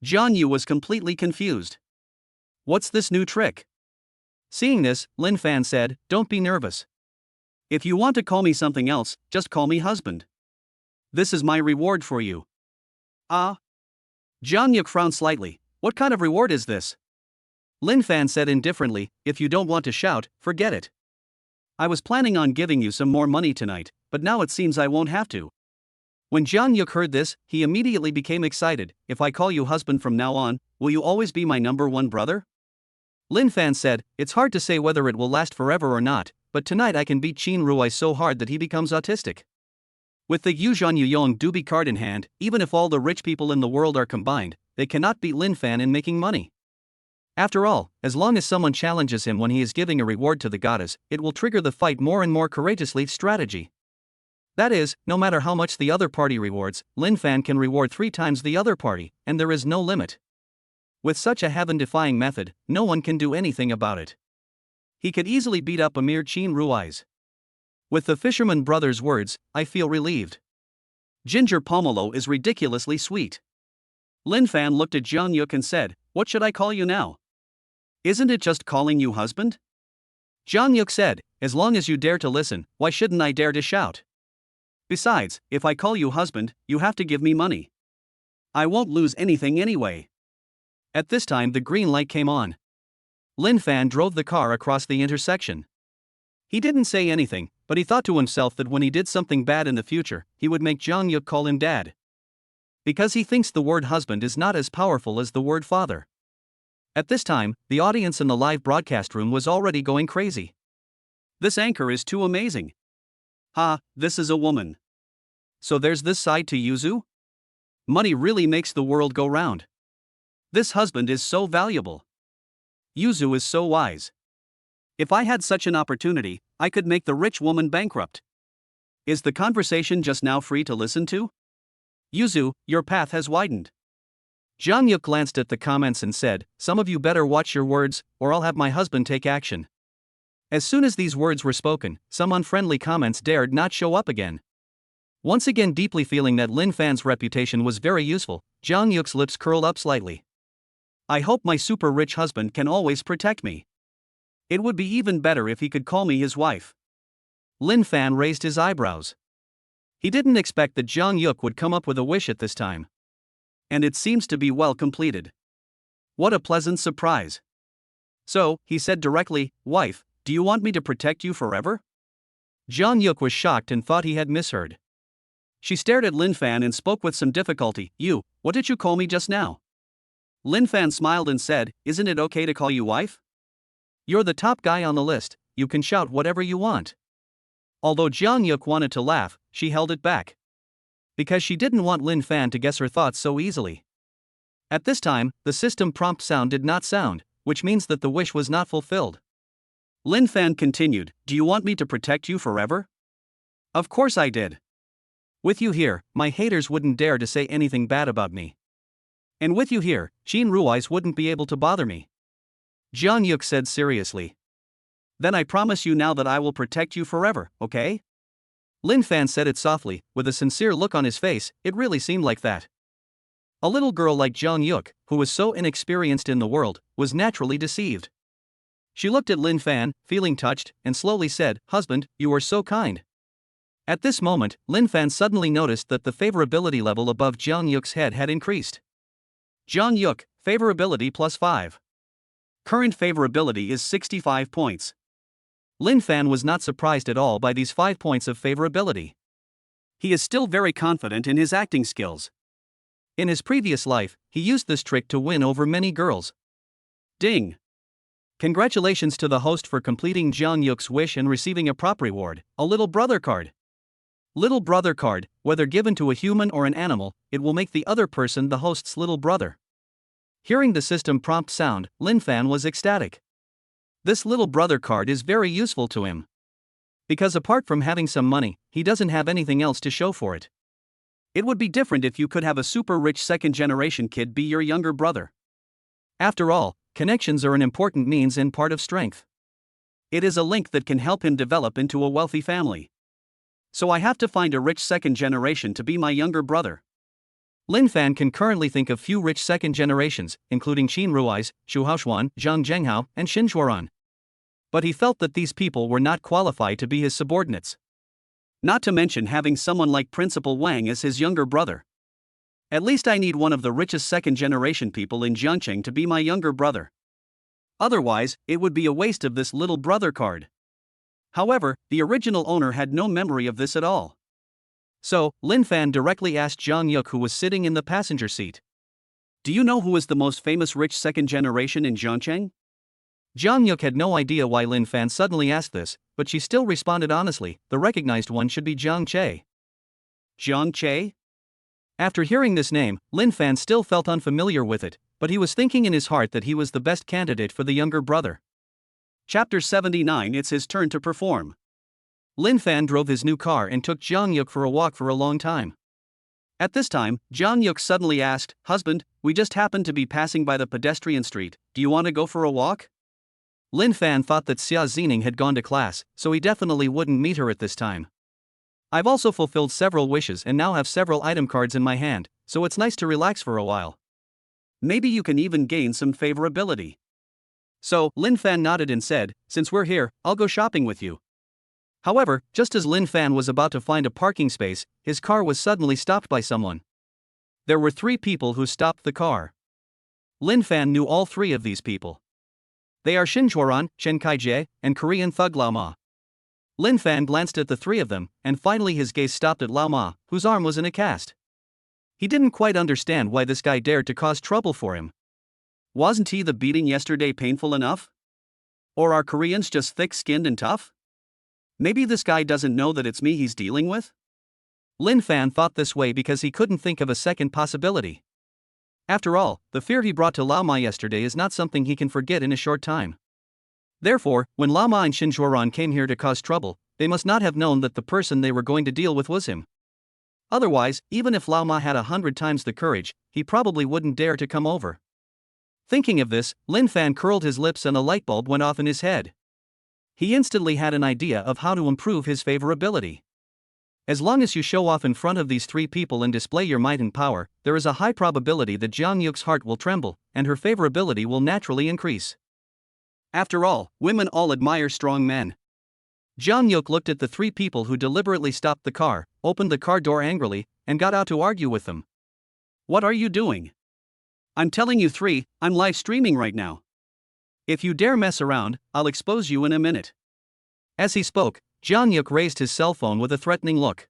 Jang Yuk was completely confused. What's this new trick? Seeing this, Lin Fan said, "Don't be nervous. If you want to call me something else, just call me husband. This is my reward for you." Ah? Jang Yuk frowned slightly. What kind of reward is this? Lin Fan said indifferently, "If you don't want to shout, forget it. I was planning on giving you some more money tonight, but now it seems I won't have to." When Jang Yuk heard this, he immediately became excited. "If I call you husband from now on, will you always be my number one brother?" Lin Fan said, "It's hard to say whether it will last forever or not, but tonight I can beat Qin Ruai so hard that he becomes autistic." With the Yuzhan Yuyong Dubi card in hand, even if all the rich people in the world are combined, they cannot beat Lin Fan in making money. After all, as long as someone challenges him when he is giving a reward to the goddess, it will trigger the fight more and more courageously strategy. That is, no matter how much the other party rewards, Lin Fan can reward 3 times the other party, and there is no limit. With such a heaven-defying method, no one can do anything about it. He could easily beat up a mere Qin Ruai's. With the fisherman brother's words, I feel relieved. Ginger pomelo is ridiculously sweet. Lin Fan looked at Jang Yuk and said, "What should I call you now? Isn't it just calling you husband?" Jang Yuk said, "As long as you dare to listen, why shouldn't I dare to shout? Besides, if I call you husband, you have to give me money. I won't lose anything anyway." At this time the green light came on. Lin Fan drove the car across the intersection. He didn't say anything, but he thought to himself that when he did something bad in the future, he would make Jang Yuk call him dad. Because he thinks the word husband is not as powerful as the word father. At this time, the audience in the live broadcast room was already going crazy. This anchor is too amazing. Ha, this is a woman. So there's this side to Yuzu? Money really makes the world go round. This husband is so valuable. Yuzu is so wise. If I had such an opportunity, I could make the rich woman bankrupt. Is the conversation just now free to listen to? Yuzu, your path has widened. Jang Yuk glanced at the comments and said, "Some of you better watch your words, or I'll have my husband take action." As soon as these words were spoken, some unfriendly comments dared not show up again. Once again deeply feeling that Lin Fan's reputation was very useful, Jang Yuk's lips curled up slightly. I hope my super rich husband can always protect me. It would be even better if he could call me his wife. Lin Fan raised his eyebrows. He didn't expect that Jang Yuk would come up with a wish at this time. And it seems to be well completed. What a pleasant surprise. So, he said directly, "Wife, do you want me to protect you forever?" Jang Yuk was shocked and thought he had misheard. She stared at Lin Fan and spoke with some difficulty. What did you call me just now?" Lin Fan smiled and said, "Isn't it okay to call you wife? You're the top guy on the list, you can shout whatever you want." Although Jang Yuk wanted to laugh, she held it back. Because she didn't want Lin Fan to guess her thoughts so easily. At this time, the system prompt sound did not sound, which means that the wish was not fulfilled. Lin Fan continued, "Do you want me to protect you forever?" "Of course I did. With you here, my haters wouldn't dare to say anything bad about me. And with you here, Qin Rui's wouldn't be able to bother me," Jang Yuk said seriously. "Then I promise you now that I will protect you forever, okay?" Lin Fan said it softly, with a sincere look on his face. It really seemed like that. A little girl like Jang Yuk, who was so inexperienced in the world, was naturally deceived. She looked at Lin Fan, feeling touched, and slowly said, "Husband, you are so kind." At this moment, Lin Fan suddenly noticed that the favorability level above Jang Yuk's head had increased. Jang Yuk, favorability +5. Current favorability is 65 points. Lin Fan was not surprised at all by these 5 points of favorability. He is still very confident in his acting skills. In his previous life, he used this trick to win over many girls. Ding! Congratulations to the host for completing Jang Yuk's wish and receiving a prop reward, a little brother card. Little brother card, whether given to a human or an animal, it will make the other person the host's little brother. Hearing the system prompt sound, Lin Fan was ecstatic. This little brother card is very useful to him. Because apart from having some money, he doesn't have anything else to show for it. It would be different if you could have a super rich second generation kid be your younger brother. After all, connections are an important means and part of strength. It is a link that can help him develop into a wealthy family. So I have to find a rich second generation to be my younger brother. Lin Fan can currently think of few rich second generations, including Qin Rui's, Xu Haoshuan, Zhang Zhenghao, and Xin Shuaran. But he felt that these people were not qualified to be his subordinates. Not to mention having someone like Principal Wang as his younger brother. At least I need one of the richest second generation people in Jiangcheng to be my younger brother. Otherwise, it would be a waste of this little brother card. However, the original owner had no memory of this at all. So, Lin Fan directly asked Jang Yuk, who was sitting in the passenger seat. "Do you know who is the most famous rich second generation in Jiangcheng?" Jang Yuk had no idea why Lin Fan suddenly asked this, but she still responded honestly, the recognized one should be Jiang Che. Jiang Che? After hearing this name, Lin Fan still felt unfamiliar with it, but he was thinking in his heart that he was the best candidate for the younger brother. Chapter 79. It's his turn to perform. Lin Fan drove his new car and took Jang Yuk for a walk for a long time. At this time, Jang Yuk suddenly asked, "Husband, we just happened to be passing by the pedestrian street, do you want to go for a walk?" Lin Fan thought that Xia Zining had gone to class, so he definitely wouldn't meet her at this time. I've also fulfilled several wishes and now have several item cards in my hand, so it's nice to relax for a while. Maybe you can even gain some favorability. So, Lin Fan nodded and said, "Since we're here, I'll go shopping with you." However, just as Lin Fan was about to find a parking space, his car was suddenly stopped by someone. There were 3 people who stopped the car. Lin Fan knew all 3 of these people. They are Xin Chuaran, Shen Kaijie, and Korean thug Lao Ma. Lin Fan glanced at the 3 of them, and finally his gaze stopped at Lao Ma, whose arm was in a cast. He didn't quite understand why this guy dared to cause trouble for him. Wasn't he the beating yesterday painful enough? Or are Koreans just thick-skinned and tough? Maybe this guy doesn't know that it's me he's dealing with? Lin Fan thought this way because he couldn't think of a second possibility. After all, the fear he brought to Lao Ma yesterday is not something he can forget in a short time. Therefore, when Lao Ma and Xinzhuoran came here to cause trouble, they must not have known that the person they were going to deal with was him. Otherwise, even if Lao Ma had 100 times the courage, he probably wouldn't dare to come over. Thinking of this, Lin Fan curled his lips and a light bulb went off in his head. He instantly had an idea of how to improve his favorability. As long as you show off in front of these three people and display your might and power, there is a high probability that Jiang Yuk's heart will tremble, and her favorability will naturally increase. After all, women all admire strong men. Jiang Yuk looked at the three people who deliberately stopped the car, opened the car door angrily, and got out to argue with them. What are you doing? I'm telling you three, I'm live streaming right now. If you dare mess around, I'll expose you in a minute. As he spoke, Jiang Yuk raised his cell phone with a threatening look.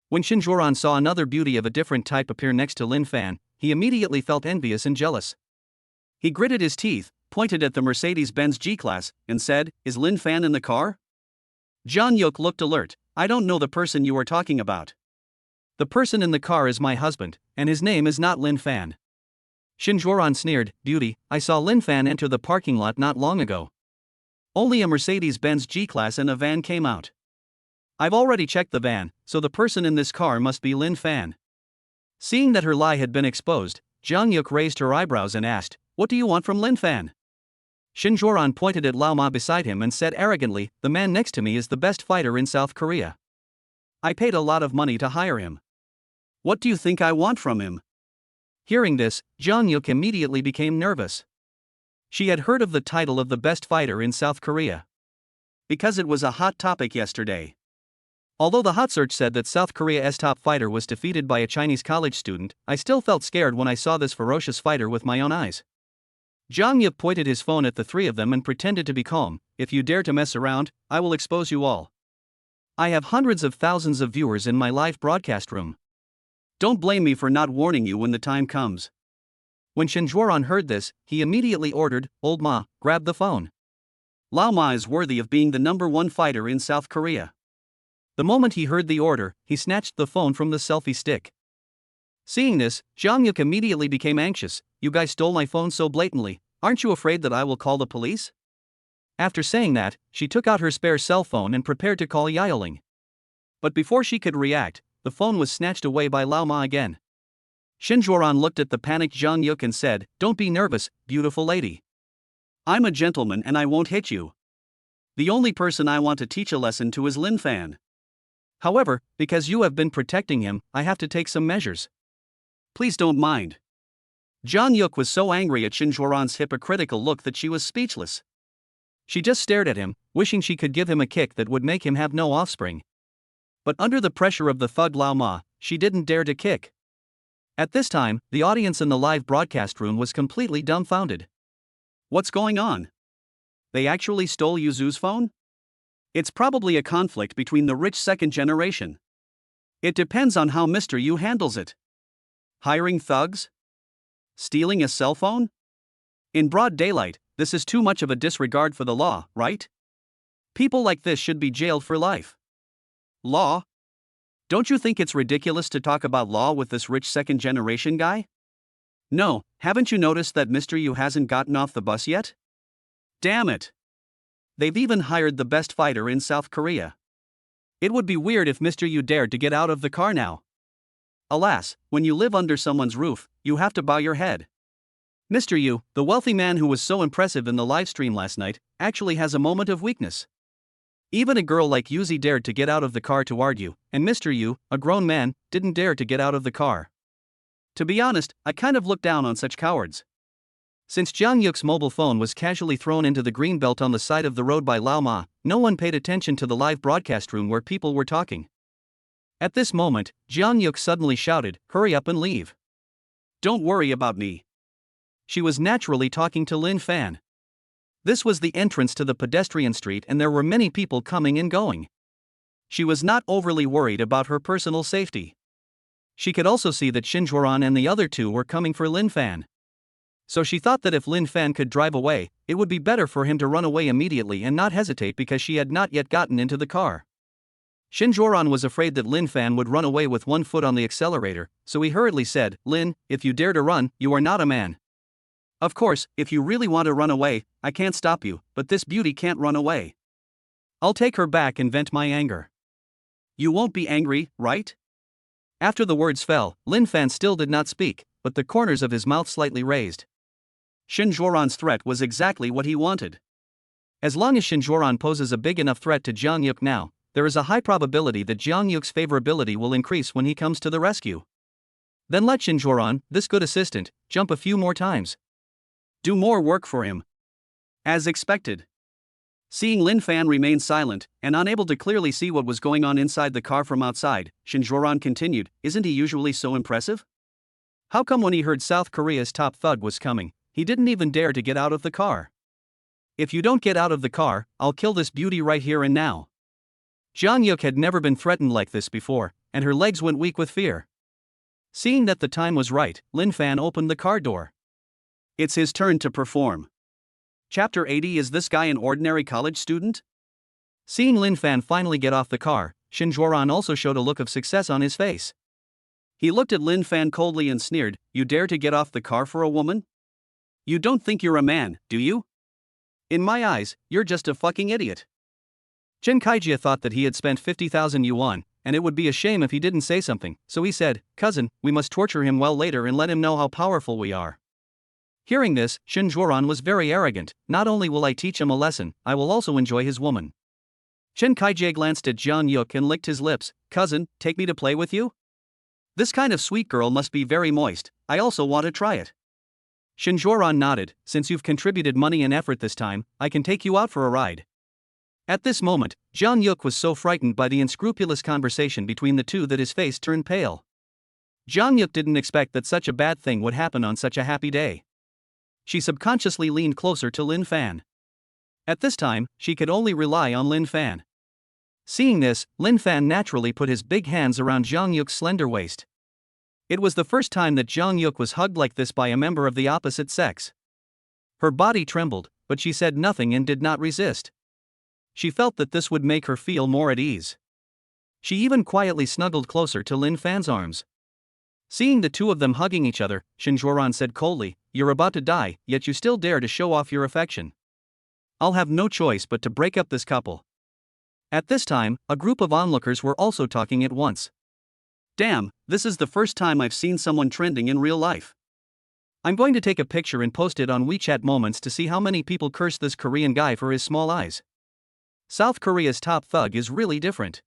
When Xinzhuoran saw another beauty of a different type appear next to Lin Fan, he immediately felt envious and jealous. He gritted his teeth, pointed at the Mercedes-Benz G-Class, and said, "Is Lin Fan in the car?" Jiang Yuk looked alert. "I don't know the person you are talking about." "The person in the car is my husband, and his name is not Lin Fan." Xinzhuoran sneered, "Beauty, I saw Lin Fan enter the parking lot not long ago. Only a Mercedes-Benz G-Class and a van came out. I've already checked the van, so the person in this car must be Lin Fan." Seeing that her lie had been exposed, Jiang Yuk raised her eyebrows and asked, "What do you want from Lin Fan?" Xinzhuoran pointed at Lao Ma beside him and said arrogantly, "The man next to me is the best fighter in South Korea. I paid a lot of money to hire him. What do you think I want from him?" Hearing this, Jiang Yuk immediately became nervous. She had heard of the title of the best fighter in South Korea, because it was a hot topic yesterday. Although the hot search said that South Korea's top fighter was defeated by a Chinese college student, I still felt scared when I saw this ferocious fighter with my own eyes. Jiang Yuk pointed his phone at the three of them and pretended to be calm. "If you dare to mess around, I will expose you all. I have hundreds of thousands of viewers in my live broadcast room. Don't blame me for not warning you when the time comes." When Xinzhuoran heard this, he immediately ordered, "Old Ma, grab the phone. Lao Ma is worthy of being the #1 fighter in South Korea." The moment he heard the order, he snatched the phone from the selfie stick. Seeing this, Jiang Yuk immediately became anxious. "You guys stole my phone so blatantly, aren't you afraid that I will call the police?" After saying that, she took out her spare cell phone and prepared to call Yaoling. But before she could react, the phone was snatched away by Lao Ma again. Xinzhuoran looked at the panicked Jiang Yuk and said, "Don't be nervous, beautiful lady. I'm a gentleman and I won't hit you. The only person I want to teach a lesson to is Lin Fan. However, because you have been protecting him, I have to take some measures. Please don't mind." Jiang Yuk was so angry at Xinzhuoran's hypocritical look that she was speechless. She just stared at him, wishing she could give him a kick that would make him have no offspring. But under the pressure of the thug Lao Ma, she didn't dare to kick. At this time, the audience in the live broadcast room was completely dumbfounded. What's going on? They actually stole Yuzu's phone? It's probably a conflict between the rich second generation. It depends on how Mr. Yu handles it. Hiring thugs? Stealing a cell phone? In broad daylight, this is too much of a disregard for the law, right? People like this should be jailed for life. Law? Don't you think it's ridiculous to talk about law with this rich second generation guy? No, haven't you noticed that Mr. Yu hasn't gotten off the bus yet? Damn it. They've even hired the best fighter in South Korea. It would be weird if Mr. Yu dared to get out of the car now. Alas, when you live under someone's roof, you have to bow your head. Mr. Yu, the wealthy man who was so impressive in the livestream last night, actually has a moment of weakness. Even a girl like Yuzi dared to get out of the car to argue, and Mr. Yu, a grown man, didn't dare to get out of the car. To be honest, I kind of look down on such cowards." Since Jiang Yuk's mobile phone was casually thrown into the green belt on the side of the road by Lao Ma, no one paid attention to the live broadcast room where people were talking. At this moment, Jiang Yuk suddenly shouted, "Hurry up and leave. Don't worry about me." She was naturally talking to Lin Fan. This was the entrance to the pedestrian street and there were many people coming and going. She was not overly worried about her personal safety. She could also see that Xinzhuoran and the other two were coming for Lin Fan. So she thought that if Lin Fan could drive away, it would be better for him to run away immediately and not hesitate because she had not yet gotten into the car. Shinjuran was afraid that Lin Fan would run away with one foot on the accelerator, so he hurriedly said, "Lin, if you dare to run, you are not a man." Of course, if you really want to run away, I can't stop you, but this beauty can't run away. I'll take her back and vent my anger. You won't be angry, right? After the words fell, Lin Fan still did not speak, but the corners of his mouth slightly raised. Shinjuran's threat was exactly what he wanted. As long as Shinjuran poses a big enough threat to Jiang Yuk now, there is a high probability that Jiang Yuk's favorability will increase when he comes to the rescue. Then let Shinjuran, this good assistant, jump a few more times. Do more work for him. As expected. Seeing Lin Fan remain silent, and unable to clearly see what was going on inside the car from outside, Shinjuran continued, "Isn't he usually so impressive? How come when he heard South Korea's top thug was coming, he didn't even dare to get out of the car? If you don't get out of the car, I'll kill this beauty right here and now." Jiang Yuk had never been threatened like this before, and her legs went weak with fear. Seeing that the time was right, Lin Fan opened the car door. It's his turn to perform. Chapter 80. Is this guy an ordinary college student? Seeing Lin Fan finally get off the car, Shinjuran also showed a look of success on his face. He looked at Lin Fan coldly and sneered, "You dare to get off the car for a woman? You don't think you're a man, do you? In my eyes, you're just a fucking idiot." Chen Kaijia thought that he had spent 50,000 yuan, and it would be a shame if he didn't say something, so he said, "Cousin, we must torture him well later and let him know how powerful we are." Hearing this, Shinjuran was very arrogant. "Not only will I teach him a lesson, I will also enjoy his woman." Chen Kaijie glanced at Jiang Yuk and licked his lips. "Cousin, take me to play with you? This kind of sweet girl must be very moist, I also want to try it." Shinjuran nodded. "Since you've contributed money and effort this time, I can take you out for a ride." At this moment, Jiang Yuk was so frightened by the unscrupulous conversation between the two that his face turned pale. Jiang Yuk didn't expect that such a bad thing would happen on such a happy day. She subconsciously leaned closer to Lin Fan. At this time, she could only rely on Lin Fan. Seeing this, Lin Fan naturally put his big hands around Jiang Yuk's slender waist. It was the first time that Jiang Yuk was hugged like this by a member of the opposite sex. Her body trembled, but she said nothing and did not resist. She felt that this would make her feel more at ease. She even quietly snuggled closer to Lin Fan's arms. Seeing the two of them hugging each other, Shinjuran said coldly, "You're about to die, yet you still dare to show off your affection. I'll have no choice but to break up this couple." At this time, a group of onlookers were also talking at once. "Damn, this is the first time I've seen someone trending in real life. I'm going to take a picture and post it on WeChat Moments to see how many people curse this Korean guy for his small eyes. South Korea's top thug is really different.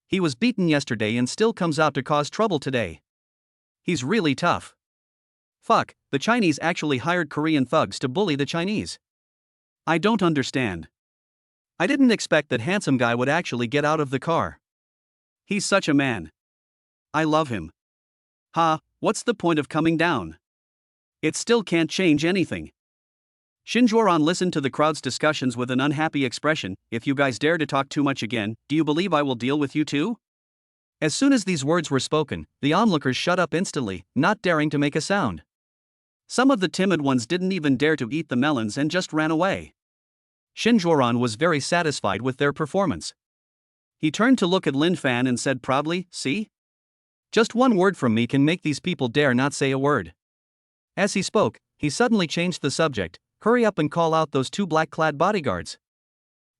He was beaten yesterday and still comes out to cause trouble today. He's really tough. Fuck, the Chinese actually hired Korean thugs to bully the Chinese. I don't understand. I didn't expect that handsome guy would actually get out of the car. He's such a man. I love him. Ha, what's the point of coming down? It still can't change anything." Shinjuran listened to the crowd's discussions with an unhappy expression. "If you guys dare to talk too much again, do you believe I will deal with you too?" As soon as these words were spoken, the onlookers shut up instantly, not daring to make a sound. Some of the timid ones didn't even dare to eat the melons and just ran away. Shinjuran was very satisfied with their performance. He turned to look at Lin Fan and said proudly, "See? Just one word from me can make these people dare not say a word." As he spoke, he suddenly changed the subject. "Hurry up and call out those two black-clad bodyguards.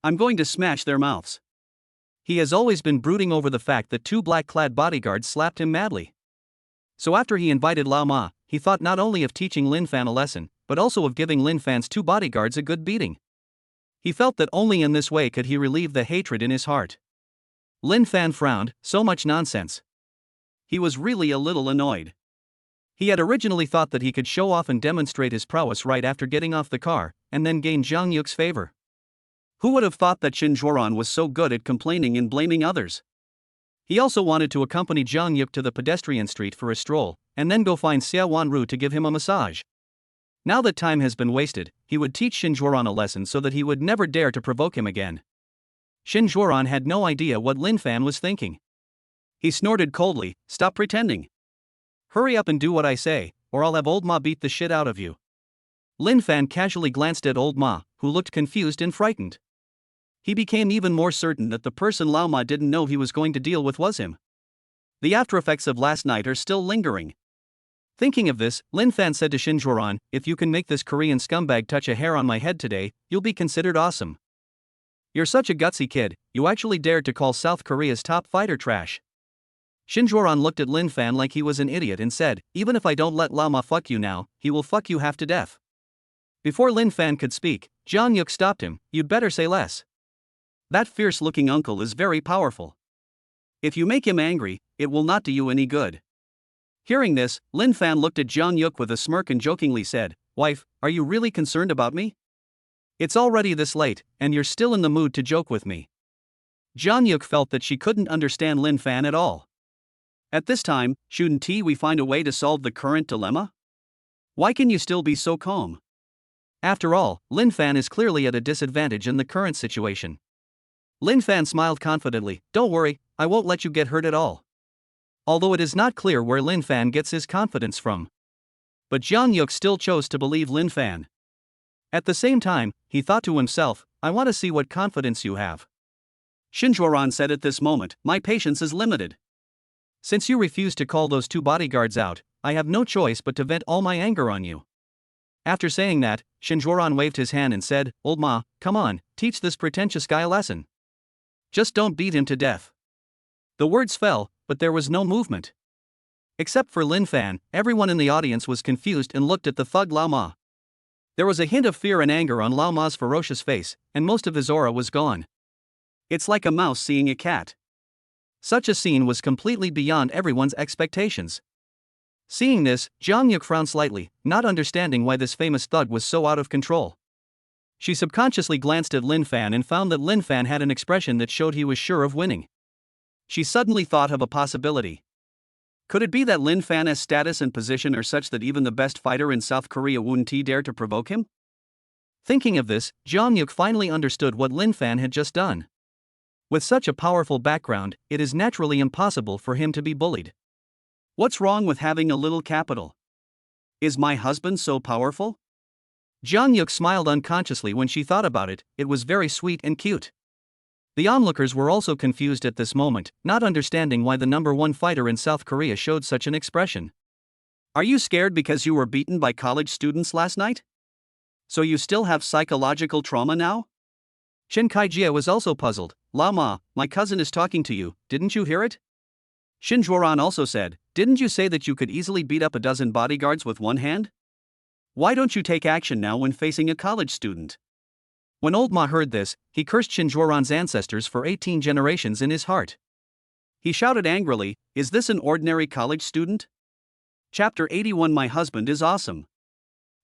I'm going to smash their mouths." He has always been brooding over the fact that two black-clad bodyguards slapped him madly. So after he invited Lao Ma, he thought not only of teaching Lin Fan a lesson, but also of giving Lin Fan's two bodyguards a good beating. He felt that only in this way could he relieve the hatred in his heart. Lin Fan frowned. So much nonsense. He was really a little annoyed. He had originally thought that he could show off and demonstrate his prowess right after getting off the car, and then gain Jiang Yuk's favor. Who would have thought that Shinjuran was so good at complaining and blaming others? He also wanted to accompany Jiang Yuk to the pedestrian street for a stroll, and then go find Xia Wanru to give him a massage. Now that time has been wasted, he would teach Shinjuran a lesson so that he would never dare to provoke him again. Shinjuran had no idea what Lin Fan was thinking. He snorted coldly, "Stop pretending. Hurry up and do what I say, or I'll have old Ma beat the shit out of you." Lin Fan casually glanced at old Ma, who looked confused and frightened. he became even more certain that the person Lao Ma didn't know he was going to deal with was him. The aftereffects of last night are still lingering. Thinking of this, Lin Fan said to Shin Juoran, "If you can make this Korean scumbag touch a hair on my head today, you'll be considered awesome. You're such a gutsy kid, you actually dared to call South Korea's top fighter trash." Shin Juoran looked at Lin Fan like he was an idiot and said, "Even if I don't let Lao Ma fuck you now, he will fuck you half to death." Before Lin Fan could speak, Jiang Yuk stopped him. "You'd better say less. That fierce-looking uncle is very powerful. If you make him angry, it will not do you any good." Hearing this, Lin Fan looked at Jiang Yuk with a smirk and jokingly said, "Wife, are you really concerned about me? It's already this late, and you're still in the mood to joke with me." Jiang Yuk felt that she couldn't understand Lin Fan at all. At this time, shouldn't we find a way to solve the current dilemma? Why can you still be so calm? After all, Lin Fan is clearly at a disadvantage in the current situation. Lin Fan smiled confidently, "Don't worry, I won't let you get hurt at all." Although it is not clear where Lin Fan gets his confidence from. But Jiang Yuk still chose to believe Lin Fan. At the same time, he thought to himself, "I want to see what confidence you have." Shin Juoran said at this moment, "My patience is limited. Since you refuse to call those two bodyguards out, I have no choice but to vent all my anger on you." After saying that, Shin Juoran waved his hand and said, "Old Ma, come on, teach this pretentious guy a lesson. Just don't beat him to death." The words fell, but there was no movement. Except for Lin Fan, everyone in the audience was confused and looked at the thug Lao Ma. There was a hint of fear and anger on Lao Ma's ferocious face, and most of his aura was gone. It's like a mouse seeing a cat. Such a scene was completely beyond everyone's expectations. Seeing this, Jiang Yuk frowned slightly, not understanding why this famous thug was so out of control. She subconsciously glanced at Lin Fan and found that Lin Fan had an expression that showed he was sure of winning. She suddenly thought of a possibility. Could it be that Lin Fan's status and position are such that even the best fighter in South Korea wouldn't dare to provoke him? Thinking of this, Jiang Yuk finally understood what Lin Fan had just done. With such a powerful background, it is naturally impossible for him to be bullied. What's wrong with having a little capital? Is my husband so powerful? Jiang Yuk smiled unconsciously when she thought about it. It was very sweet and cute. The onlookers were also confused at this moment, not understanding why the number one fighter in South Korea showed such an expression. Are you scared because you were beaten by college students last night? So you still have psychological trauma now? Shin Kai-jia was also puzzled. "Lao Ma, my cousin is talking to you, didn't you hear it?" Shin Juoran also said, "Didn't you say that you could easily beat up a dozen bodyguards with one hand? Why don't you take action now when facing a college student?" When Old Ma heard this, he cursed Shin Juoran's ancestors for 18 generations in his heart. He shouted angrily, "Is this an ordinary college student? Chapter 81 My husband is awesome.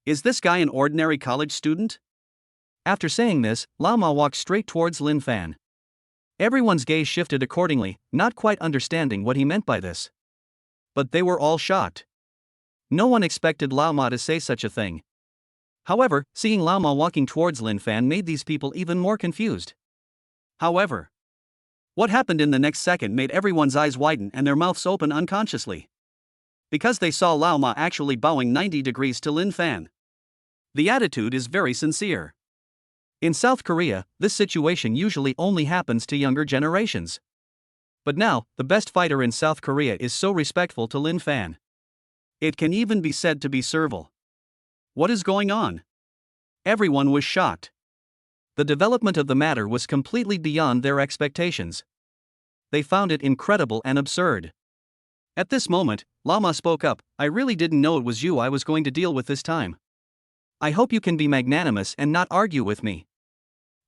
Is this guy an ordinary college student?" After saying this, Lao Ma walked straight towards Lin Fan. Everyone's gaze shifted accordingly, not quite understanding what he meant by this. But they were all shocked. No one expected Lao Ma to say such a thing. However, seeing Lao Ma walking towards Lin Fan made these people even more confused. However, what happened in the next second made everyone's eyes widen and their mouths open unconsciously. Because they saw Lao Ma actually bowing 90 degrees to Lin Fan. The attitude is very sincere. In South Korea, this situation usually only happens to younger generations. But now, the best fighter in South Korea is so respectful to Lin Fan. It can even be said to be servile. What is going on? Everyone was shocked. The development of the matter was completely beyond their expectations. They found it incredible and absurd. At this moment, Lao Ma spoke up, "I really didn't know it was you I was going to deal with this time. I hope you can be magnanimous and not argue with me.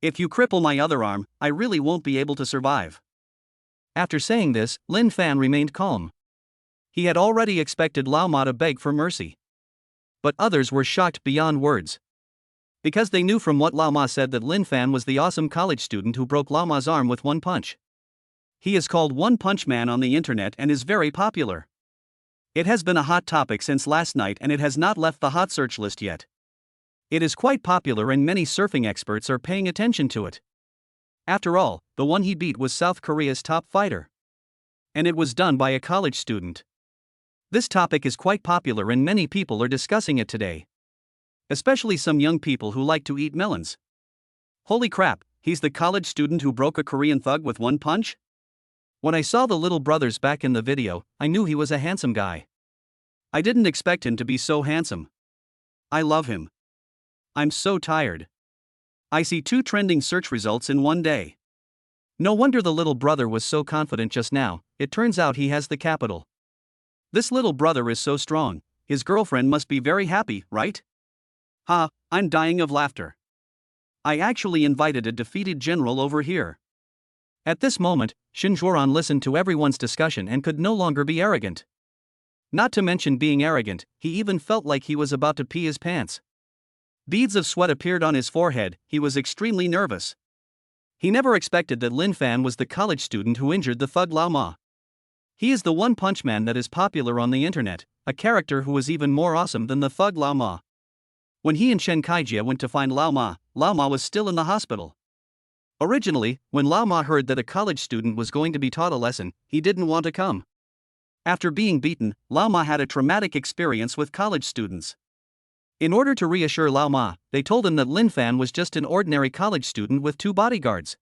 If you cripple my other arm, I really won't be able to survive." After saying this, Lin Fan remained calm. He had already expected Lao Ma to beg for mercy. But others were shocked beyond words. Because they knew from what Lao Ma said that Lin Fan was the awesome college student who broke Lao Ma's arm with one punch. He is called One Punch Man on the internet and is very popular. It has been a hot topic since last night and it has not left the hot search list yet. It is quite popular and many surfing experts are paying attention to it. After all, the one he beat was South Korea's top fighter. And it was done by a college student. This topic is quite popular and many people are discussing it today. Especially some young people who like to eat melons. Holy crap, He's the college student who broke a Korean thug with one punch? When I saw the little brothers back in the video, I knew he was a handsome guy. I didn't expect him to be so handsome. I love him. I'm so tired. I see 2 trending search results in one day. No wonder the little brother was so confident just now. It turns out he has the capital. This little brother is so strong. His girlfriend must be very happy, right? Ha, I'm dying of laughter. I actually invited a defeated general over here. At this moment, Shin Juoran listened to everyone's discussion and could no longer be arrogant. Not to mention being arrogant, he even felt like he was about to pee his pants. Beads of sweat appeared on his forehead. He was extremely nervous. He never expected that Lin Fan was the college student who injured the thug Lao Ma. He is the one punch man that is popular on the internet, a character who is even more awesome than the thug Lao Ma. When he and Chen Kaijia went to find Lao Ma was still in the hospital. Originally, when Lao Ma heard that a college student was going to be taught a lesson, he didn't want to come. After being beaten, Lao Ma had a traumatic experience with college students. In order to reassure Lao Ma, they told him that Lin Fan was just an ordinary college student with 2 bodyguards.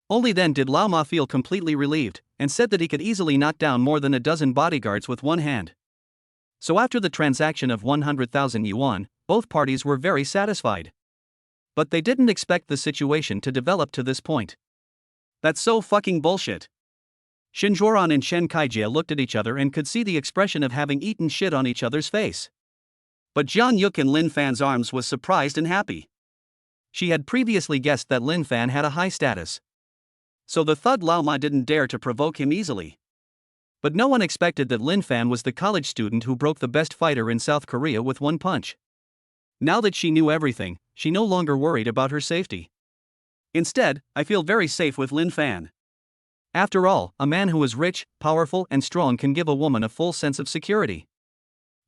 Only then did Lao Ma feel completely relieved, and said that he could easily knock down more than a dozen bodyguards with one hand. So after the transaction of 100,000 yuan, both parties were very satisfied. But they didn't expect the situation to develop to this point. That's so fucking bullshit. Shin Juoran and Chen Kaijia looked at each other and could see the expression of having eaten shit on each other's face. But Jiang Yuk in Lin Fan's arms was surprised and happy. She had previously guessed that Lin Fan had a high status. So the thug Lao Ma didn't dare to provoke him easily. But no one expected that Lin Fan was the college student who broke the best fighter in South Korea with one punch. Now that she knew everything, she no longer worried about her safety. Instead, I feel very safe with Lin Fan. After all, a man who is rich, powerful, and strong can give a woman a full sense of security.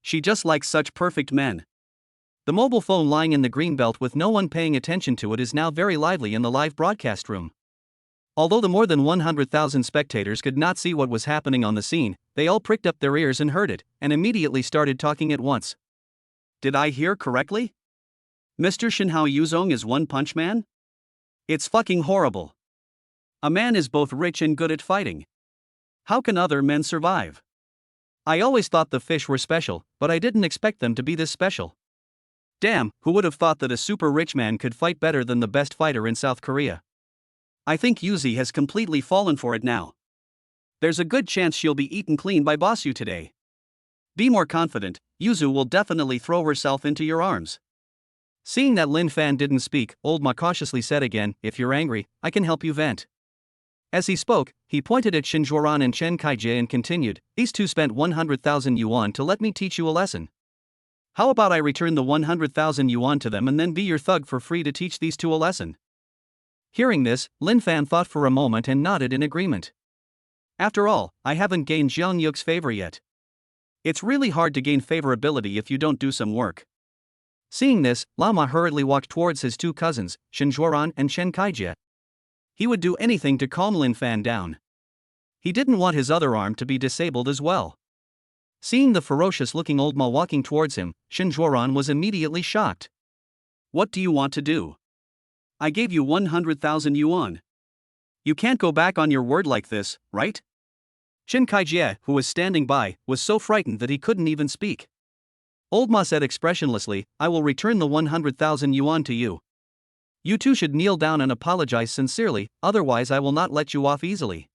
She just likes such perfect men. The mobile phone lying in the green belt with no one paying attention to it is now very lively in the live broadcast room. Although the more than 100,000 spectators could not see what was happening on the scene, they all pricked up their ears and heard it, and immediately started talking at once. Did I hear correctly? Mr. Shinhao Yuzong is one punch man? It's fucking horrible. A man is both rich and good at fighting. How can other men survive? I always thought the fish were special, but I didn't expect them to be this special. Damn, who would have thought that a super rich man could fight better than the best fighter in South Korea? I think Yuzi has completely fallen for it now. There's a good chance she'll be eaten clean by Boss Yu today. Be more confident, Yuzu will definitely throw herself into your arms. Seeing that Lin Fan didn't speak, Old Ma cautiously said again, if you're angry, I can help you vent. As he spoke, he pointed at Shin Juoran and Chen Kaijia and continued, these two spent 100,000 yuan to let me teach you a lesson. How about I return the 100,000 yuan to them and then be your thug for free to teach these two a lesson? Hearing this, Lin Fan thought for a moment and nodded in agreement. After all, I haven't gained Jiang Yuk's favor yet. It's really hard to gain favorability if you don't do some work. Seeing this, Lao Ma hurriedly walked towards his 2 cousins, Shin Juoran and Chen Kaijia. He would do anything to calm Lin Fan down. He didn't want his other arm to be disabled as well. Seeing the ferocious-looking old Ma walking towards him, Shin Juoran was immediately shocked. What do you want to do? I gave you 100,000 yuan. You can't go back on your word like this, right? Chen Kaijie, who was standing by, was so frightened that he couldn't even speak. Old Ma said expressionlessly, I will return the 100,000 yuan to you. You two should kneel down and apologize sincerely, otherwise I will not let you off easily.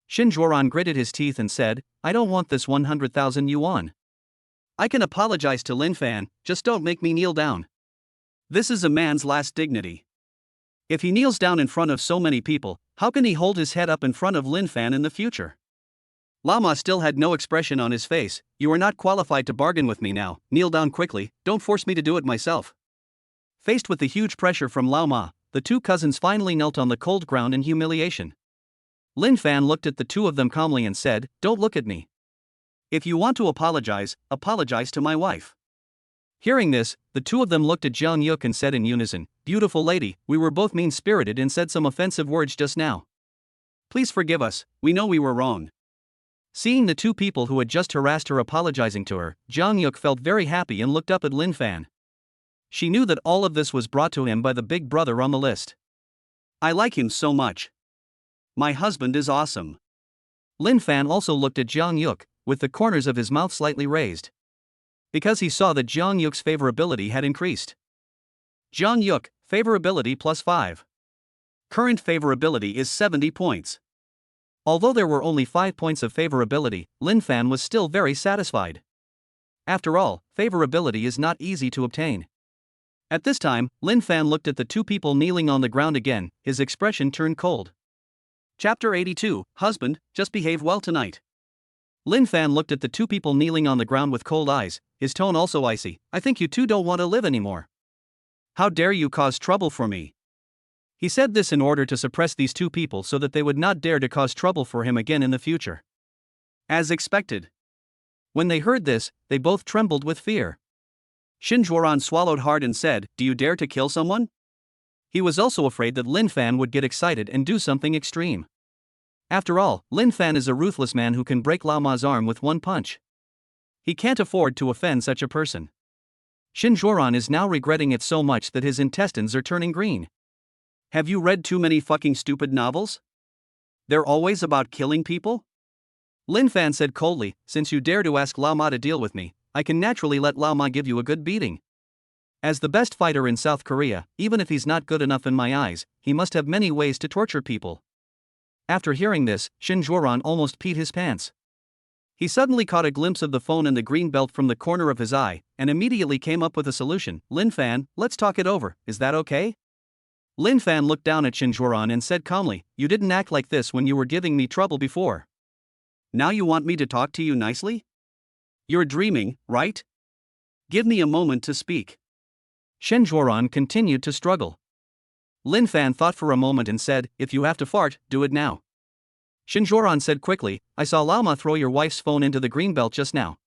Shin Juoran gritted his teeth and said, I don't want this 100,000 yuan. I can apologize to Lin Fan, just don't make me kneel down. This is a man's last dignity. If he kneels down in front of so many people, how can he hold his head up in front of Lin Fan in the future? Lama still had no expression on his face. You are not qualified to bargain with me now, kneel down quickly, don't force me to do it myself. Faced with the huge pressure from Lao Ma, the 2 cousins finally knelt on the cold ground in humiliation. Lin Fan looked at the 2 of them calmly and said, don't look at me. If you want to apologize, apologize to my wife. Hearing this, the 2 of them looked at Jiang Yuk and said in unison, beautiful lady, we were both mean-spirited and said some offensive words just now. Please forgive us, we know we were wrong. Seeing the 2 people who had just harassed her apologizing to her, Jiang Yuk felt very happy and looked up at Lin Fan. She knew that all of this was brought to him by the big brother on the list. I like him so much. My husband is awesome. Lin Fan also looked at Jiang Yuk, with the corners of his mouth slightly raised, because he saw that Jiang Yuk's favorability had increased. Jiang Yuk, favorability +5. Current favorability is 70 points. Although there were only 5 points of favorability, Lin Fan was still very satisfied. After all, favorability is not easy to obtain. At this time, Lin Fan looked at the two people kneeling on the ground again, his expression turned cold. Chapter 82, Husband, just behave well tonight. Lin Fan looked at the two people kneeling on the ground with cold eyes, his tone also icy. I think you two don't want to live anymore. How dare you cause trouble for me? He said this in order to suppress these two people so that they would not dare to cause trouble for him again in the future. As expected. When they heard this, they both trembled with fear. Shin Zhuoran swallowed hard and said, Do you dare to kill someone? He was also afraid that Lin Fan would get excited and do something extreme. After all, Lin Fan is a ruthless man who can break Lao Ma's arm with one punch. He can't afford to offend such a person. Shin Zhuoran is now regretting it so much that his intestines are turning green. Have you read too many fucking stupid novels? They're always about killing people? Lin Fan said coldly, since you dare to ask Lao Ma to deal with me, I can naturally let Lao Ma give you a good beating. As the best fighter in South Korea, even if he's not good enough in my eyes, he must have many ways to torture people. After hearing this, Shin Zhuoran almost peed his pants. He suddenly caught a glimpse of the phone and the green belt from the corner of his eye, and immediately came up with a solution. Lin Fan, let's talk it over, is that okay? Lin Fan looked down at Shin Zhuoran and said calmly, you didn't act like this when you were giving me trouble before. Now you want me to talk to you nicely? You're dreaming, right? Give me a moment to speak. Shin Zhuoran continued to struggle. Lin Fan thought for a moment and said, if you have to fart, do it now. Shin Zhuoran said quickly, I saw Lao Ma throw your wife's phone into the green belt just now.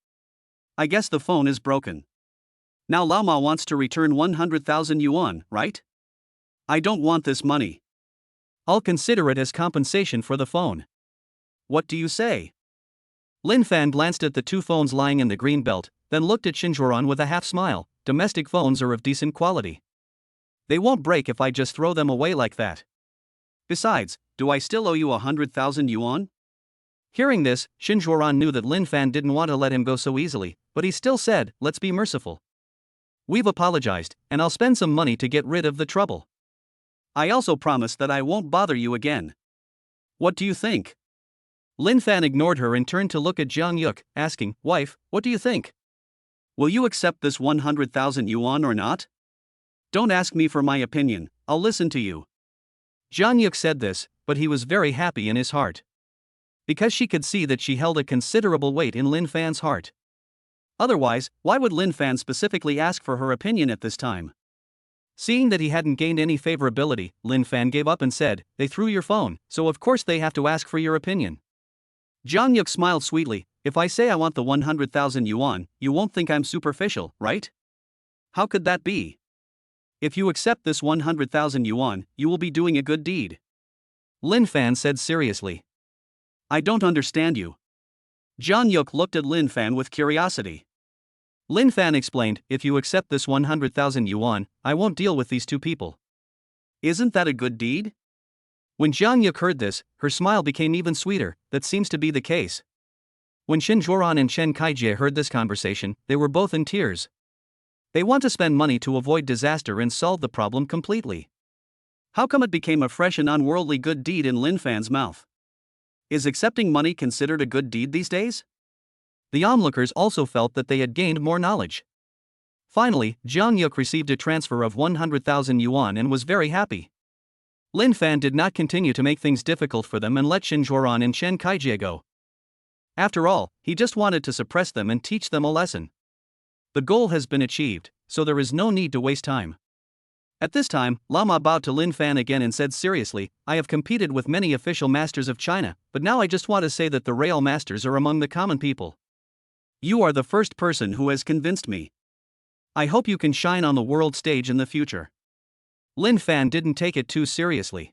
I guess the phone is broken. Now Lao Ma wants to return 100,000 yuan, right? I don't want this money. I'll consider it as compensation for the phone. What do you say? Lin Fan glanced at the two phones lying in the green belt, then looked at Shin Zhuoran with a half smile. Domestic phones are of decent quality. They won't break if I just throw them away like that. Besides, do I still owe you 100,000 yuan? Hearing this, Shin Zhuoran knew that Lin Fan didn't want to let him go so easily, but he still said, let's be merciful. We've apologized, and I'll spend some money to get rid of the trouble. I also promise that I won't bother you again. What do you think? Lin Fan ignored her and turned to look at Jiang Yuk, asking, Wife, what do you think? Will you accept this 100,000 yuan or not? Don't ask me for my opinion, I'll listen to you. Jiang Yuk said this, but he was very happy in his heart. Because she could see that she held a considerable weight in Lin Fan's heart. Otherwise, why would Lin Fan specifically ask for her opinion at this time? Seeing that he hadn't gained any favorability, Lin Fan gave up and said, they threw your phone, so of course they have to ask for your opinion. Jiang Yuk smiled sweetly, if I say I want the 100,000 yuan, you won't think I'm superficial, right? How could that be? If you accept this 100,000 yuan, you will be doing a good deed. Lin Fan said seriously. I don't understand you. Jiang Yuk looked at Lin Fan with curiosity. Lin Fan explained, if you accept this 100,000 yuan, I won't deal with these two people. Isn't that a good deed? When Jiang Yuk heard this, her smile became even sweeter. That seems to be the case. When Shin Zhuoran and Chen Kaijie heard this conversation, they were both in tears. They want to spend money to avoid disaster and solve the problem completely. How come it became a fresh and unworldly good deed in Lin Fan's mouth? Is accepting money considered a good deed these days? The onlookers also felt that they had gained more knowledge. Finally, Jiang Yuk received a transfer of 100,000 yuan and was very happy. Lin Fan did not continue to make things difficult for them and let Shin Zhuoran and Chen Kaijie go. After all, he just wanted to suppress them and teach them a lesson. The goal has been achieved, so there is no need to waste time. At this time, Lao Ma bowed to Lin Fan again and said seriously, I have competed with many official masters of China, but now I just want to say that the real masters are among the common people. You are the first person who has convinced me. I hope you can shine on the world stage in the future. Lin Fan didn't take it too seriously.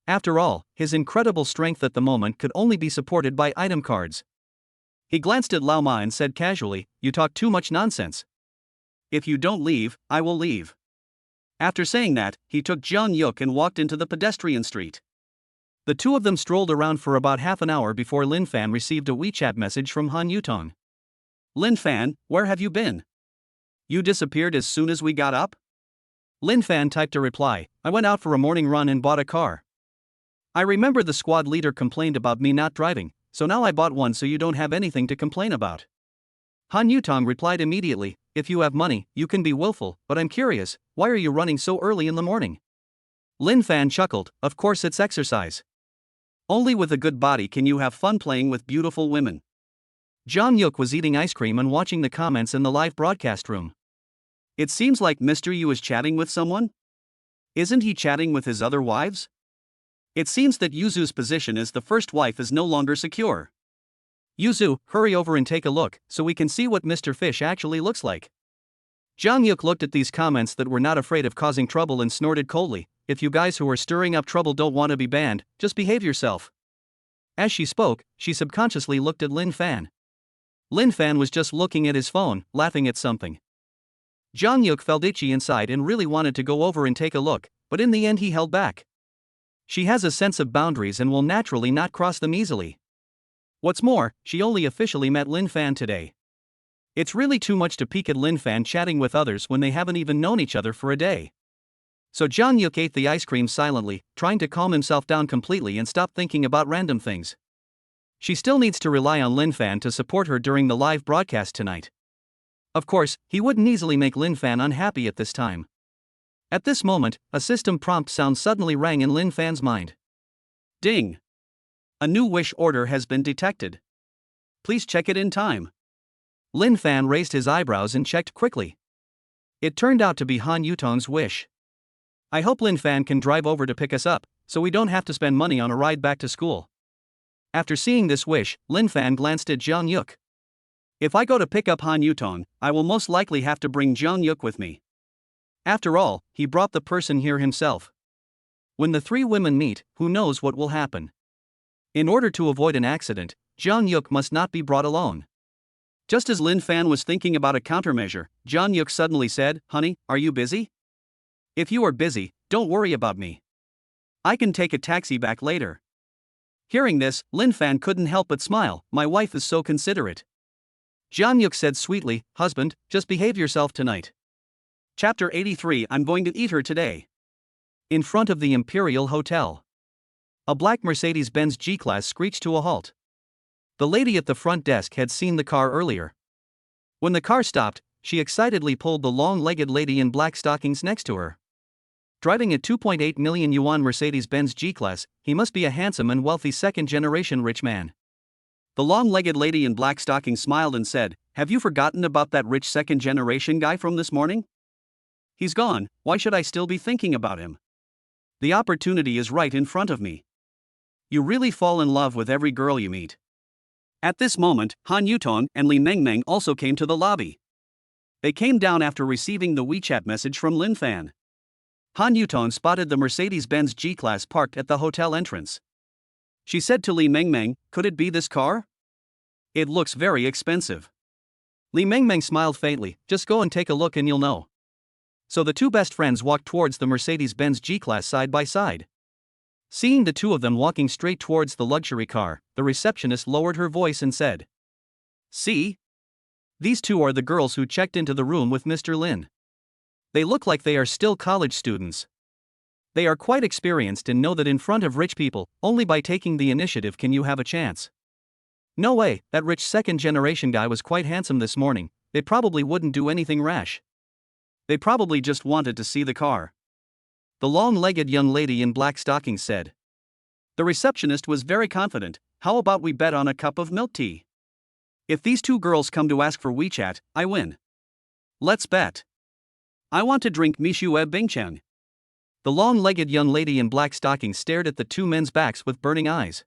After all, his incredible strength at the moment could only be supported by item cards. He glanced at Lao Ma and said casually, you talk too much nonsense. If you don't leave, I will leave. After saying that, he took Jeon Yuk and walked into the pedestrian street. The two of them strolled around for about half an hour before Lin Fan received a WeChat message from Han Yutong. Lin Fan, where have you been? You disappeared as soon as we got up? Lin Fan typed a reply, I went out for a morning run and bought a car. I remember the squad leader complained about me not driving, so now I bought one so you don't have anything to complain about. Han Yutong replied immediately, if you have money, you can be willful, but I'm curious, why are you running so early in the morning? Lin Fan chuckled, of course it's exercise. Only with a good body can you have fun playing with beautiful women. Jeon Yuk was eating ice cream and watching the comments in the live broadcast room. It seems like Mr. Yu is chatting with someone? Isn't he chatting with his other wives? It seems that Yuzu's position as the first wife is no longer secure. Yuzu, hurry over and take a look, so we can see what Mr. Fish actually looks like. Jeon Yuk looked at these comments that were not afraid of causing trouble and snorted coldly, if you guys who are stirring up trouble don't want to be banned, just behave yourself. As she spoke, she subconsciously looked at Lin Fan. Lin Fan was just looking at his phone, laughing at something. Jeon Yuk felt itchy inside and really wanted to go over and take a look, but in the end he held back. She has a sense of boundaries and will naturally not cross them easily. What's more, she only officially met Lin Fan today. It's really too much to peek at Lin Fan chatting with others when they haven't even known each other for a day. So Jeon Yuk ate the ice cream silently, trying to calm himself down completely and stop thinking about random things. She still needs to rely on Lin Fan to support her during the live broadcast tonight. Of course, he wouldn't easily make Lin Fan unhappy at this time. At this moment, a system prompt sound suddenly rang in Lin Fan's mind. Ding! A new wish order has been detected. Please check it in time. Lin Fan raised his eyebrows and checked quickly. It turned out to be Han Yutong's wish. I hope Lin Fan can drive over to pick us up, so we don't have to spend money on a ride back to school. After seeing this wish, Lin Fan glanced at Jeon Yuk. If I go to pick up Han Yutong, I will most likely have to bring Jeon Yuk with me. After all, he brought the person here himself. When the three women meet, who knows what will happen? In order to avoid an accident, Jeon Yuk must not be brought alone. Just as Lin Fan was thinking about a countermeasure, Jeon Yuk suddenly said, Honey, are you busy? If you are busy, don't worry about me. I can take a taxi back later. Hearing this, Lin Fan couldn't help but smile, my wife is so considerate. Jeon Yuk said sweetly, husband, just behave yourself tonight. Chapter 83 I'm going to eat her today. In front of the Imperial Hotel. A black Mercedes-Benz G-Class screeched to a halt. The lady at the front desk had seen the car earlier. When the car stopped, she excitedly pulled the long-legged lady in black stockings next to her. Driving a 2.8 million yuan Mercedes-Benz G-Class, he must be a handsome and wealthy second-generation rich man. The long-legged lady in black stockings smiled and said, Have you forgotten about that rich second-generation guy from this morning? He's gone, why should I still be thinking about him? The opportunity is right in front of me. You really fall in love with every girl you meet. At this moment, Han Yutong and Li Mengmeng also came to the lobby. They came down after receiving the WeChat message from Lin Fan. Han Yutong spotted the Mercedes-Benz G-Class parked at the hotel entrance. She said to Li Mengmeng, Could it be this car? It looks very expensive. Li Mengmeng smiled faintly, just go and take a look and you'll know. So the two best friends walked towards the Mercedes-Benz G-Class side by side. Seeing the two of them walking straight towards the luxury car, the receptionist lowered her voice and said, See? These two are the girls who checked into the room with Mr. Lin. They look like they are still college students. They are quite experienced and know that in front of rich people, only by taking the initiative can you have a chance. No way, that rich second-generation guy was quite handsome this morning, they probably wouldn't do anything rash. They probably just wanted to see the car. The long-legged young lady in black stockings said. The receptionist was very confident, how about we bet on a cup of milk tea? If these two girls come to ask for WeChat, I win. Let's bet. I want to drink Mishue Bingcheng. The long-legged young lady in black stockings stared at the two men's backs with burning eyes.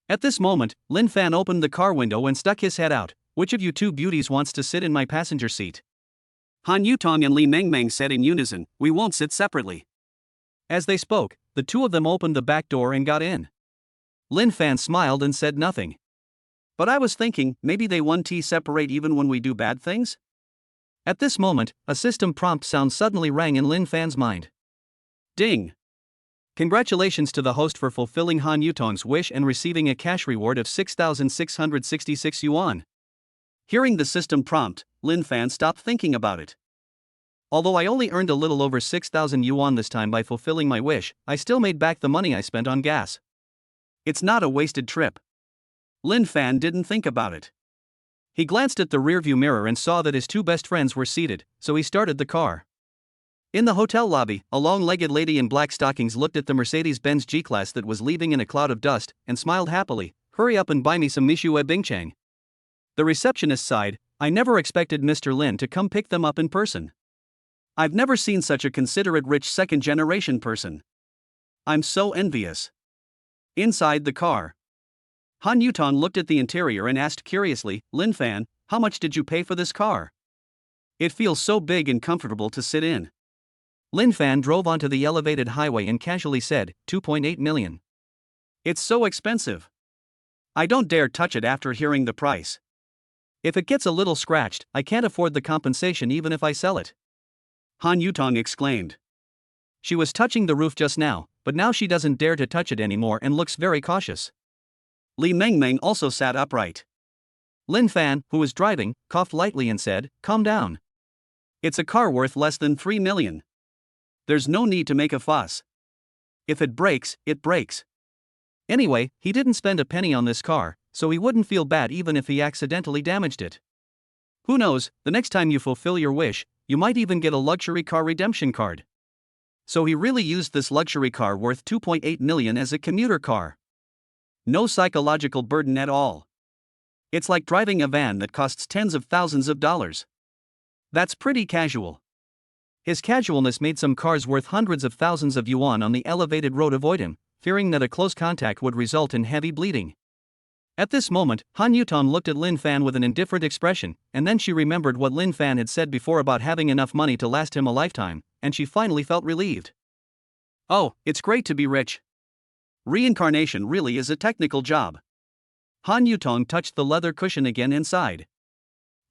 At this moment, Lin Fan opened the car window and stuck his head out. Which of you two beauties wants to sit in my passenger seat? Han Yutong and Li Mengmeng said in unison, We won't sit separately. As they spoke, the two of them opened the back door and got in. Lin Fan smiled and said nothing. But I was thinking, maybe they won't separate even when we do bad things? At this moment, a system prompt sound suddenly rang in Lin Fan's mind. Ding! Congratulations to the host for fulfilling Han Yutong's wish and receiving a cash reward of 6,666 yuan. Hearing the system prompt, Lin Fan stopped thinking about it. Although I only earned a little over 6,000 yuan this time by fulfilling my wish, I still made back the money I spent on gas. It's not a wasted trip. Lin Fan didn't think about it. He glanced at the rearview mirror and saw that his two best friends were seated, so he started the car. In the hotel lobby, a long-legged lady in black stockings looked at the Mercedes-Benz G-Class that was leaving in a cloud of dust and smiled happily. "Hurry up and buy me some Mishue Bingchang." The receptionist sighed, "I never expected Mr. Lin to come pick them up in person. I've never seen such a considerate rich second-generation person. I'm so envious." Inside the car, Han Yutong looked at the interior and asked curiously, "Lin Fan, how much did you pay for this car? It feels so big and comfortable to sit in." Lin Fan drove onto the elevated highway and casually said, 2.8 million. "It's so expensive. I don't dare touch it after hearing the price. If it gets a little scratched, I can't afford the compensation even if I sell it," Han Yutong exclaimed. She was touching the roof just now, but now she doesn't dare to touch it anymore and looks very cautious. Li Mengmeng also sat upright. Lin Fan, who was driving, coughed lightly and said, "Calm down. It's a car worth less than 3 million. There's no need to make a fuss. If it breaks, it breaks." Anyway, he didn't spend a penny on this car, so he wouldn't feel bad even if he accidentally damaged it. Who knows, the next time you fulfill your wish, you might even get a luxury car redemption card. So he really used this luxury car worth 2.8 million as a commuter car. No psychological burden at all. It's like driving a van that costs tens of thousands of dollars. That's pretty casual. His casualness made some cars worth hundreds of thousands of yuan on the elevated road avoid him, fearing that a close contact would result in heavy bleeding. At this moment, Han Yutong looked at Lin Fan with an indifferent expression, and then she remembered what Lin Fan had said before about having enough money to last him a lifetime, and she finally felt relieved. "Oh, it's great to be rich. Reincarnation really is a technical job." Han Yutong touched the leather cushion again and sighed.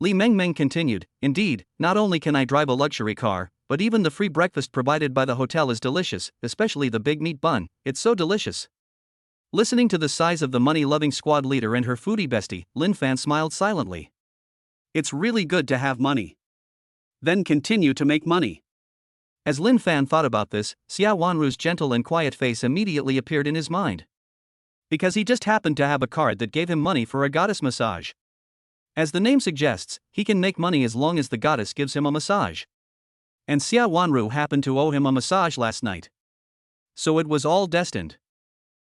Li Mengmeng continued, "Indeed, not only can I drive a luxury car, but even the free breakfast provided by the hotel is delicious, especially the big meat bun, it's so delicious." Listening to the sighs of the money-loving squad leader and her foodie bestie, Lin Fan smiled silently. It's really good to have money. Then continue to make money. As Lin Fan thought about this, Xia Wanru's gentle and quiet face immediately appeared in his mind. Because he just happened to have a card that gave him money for a goddess massage. As the name suggests, he can make money as long as the goddess gives him a massage. And Xia Wanru happened to owe him a massage last night. So it was all destined.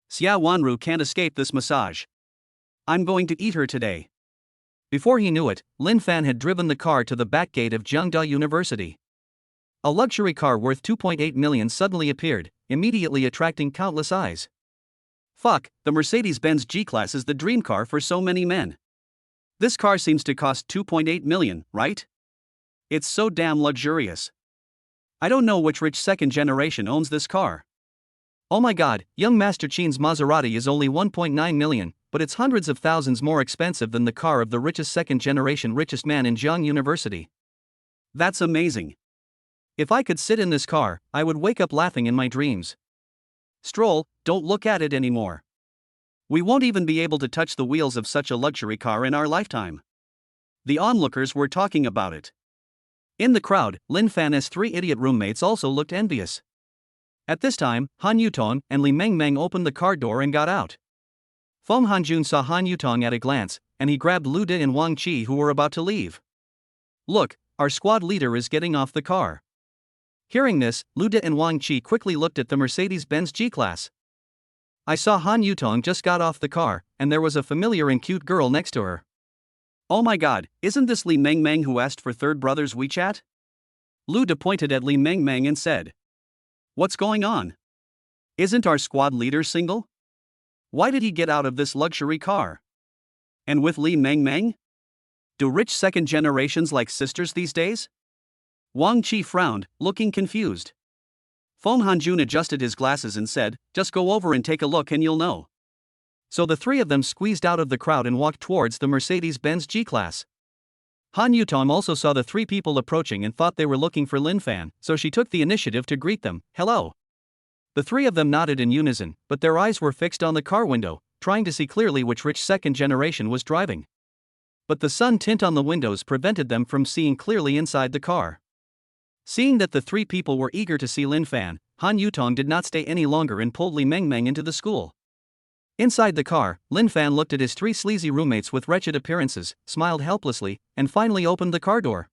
Xia Wanru can't escape this massage. I'm going to eat her today. Before he knew it, Lin Fan had driven the car to the back gate of Jiangda University. A luxury car worth 2.8 million suddenly appeared, immediately attracting countless eyes. Fuck, the Mercedes-Benz G-Class is the dream car for so many men. This car seems to cost 2.8 million, right? It's so damn luxurious. I don't know which rich second generation owns this car. Oh my god, young Master Chin's Maserati is only 1.9 million, but it's hundreds of thousands more expensive than the car of the richest second generation richest man in Jiang University. That's amazing. If I could sit in this car, I would wake up laughing in my dreams. Stroll, don't look at it anymore. We won't even be able to touch the wheels of such a luxury car in our lifetime. The onlookers were talking about it. In the crowd, Lin Fan's three idiot roommates also looked envious. At this time, Han Yutong and Li Mengmeng opened the car door and got out. Feng Hanjun saw Han Yutong at a glance, and he grabbed Lu De and Wang Qi who were about to leave. Look, our squad leader is getting off the car. Hearing this, Lu De and Wang Qi quickly looked at the Mercedes-Benz G-Class. I saw Han Yutong just got off the car, and there was a familiar and cute girl next to her. Oh my god, isn't this Li Mengmeng who asked for third brother's WeChat? Lu De pointed at Li Mengmeng and said. What's going on? Isn't our squad leader single? Why did he get out of this luxury car? And with Li Mengmeng? Do rich second generations like sisters these days? Wang Qi frowned, looking confused. Feng Hanjun adjusted his glasses and said, just go over and take a look and you'll know. So the three of them squeezed out of the crowd and walked towards the Mercedes-Benz G-Class. Han Yutong also saw the three people approaching and thought they were looking for Lin Fan, so she took the initiative to greet them. Hello. The three of them nodded in unison, but their eyes were fixed on the car window, trying to see clearly which rich second generation was driving. But the sun tint on the windows prevented them from seeing clearly inside the car. Seeing that the three people were eager to see Lin Fan, Han Yutong did not stay any longer and pulled Li Mengmeng into the school. Inside the car, Lin Fan looked at his three sleazy roommates with wretched appearances, smiled helplessly, and finally opened the car door.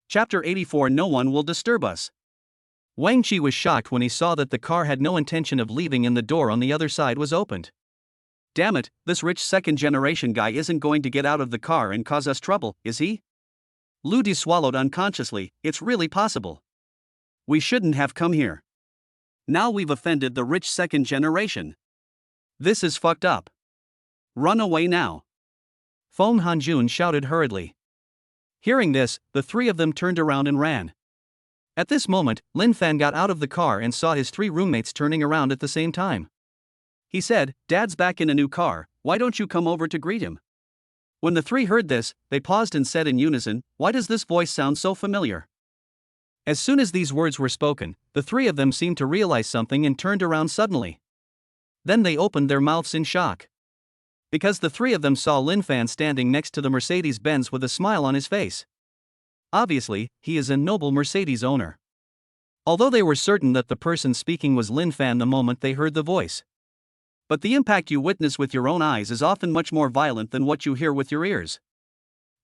Chapter 84 No One Will Disturb Us. Wang Qi was shocked when he saw that the car had no intention of leaving and the door on the other side was opened. Damn it, this rich second generation guy isn't going to get out of the car and cause us trouble, is he? Lu Di swallowed unconsciously. It's really possible. We shouldn't have come here. Now we've offended the rich second generation. This is fucked up. Run away now. Feng Hanjun shouted hurriedly. Hearing this, the three of them turned around and ran. At this moment, Lin Fan got out of the car and saw his three roommates turning around at the same time. He said, "Dad's back in a new car, why don't you come over to greet him?" When the three heard this, they paused and said in unison, "Why does this voice sound so familiar?" As soon as these words were spoken, the three of them seemed to realize something and turned around suddenly. Then they opened their mouths in shock. Because the three of them saw Lin Fan standing next to the Mercedes-Benz with a smile on his face. Obviously, he is a noble Mercedes owner. Although they were certain that the person speaking was Lin Fan the moment they heard the voice. But the impact you witness with your own eyes is often much more violent than what you hear with your ears.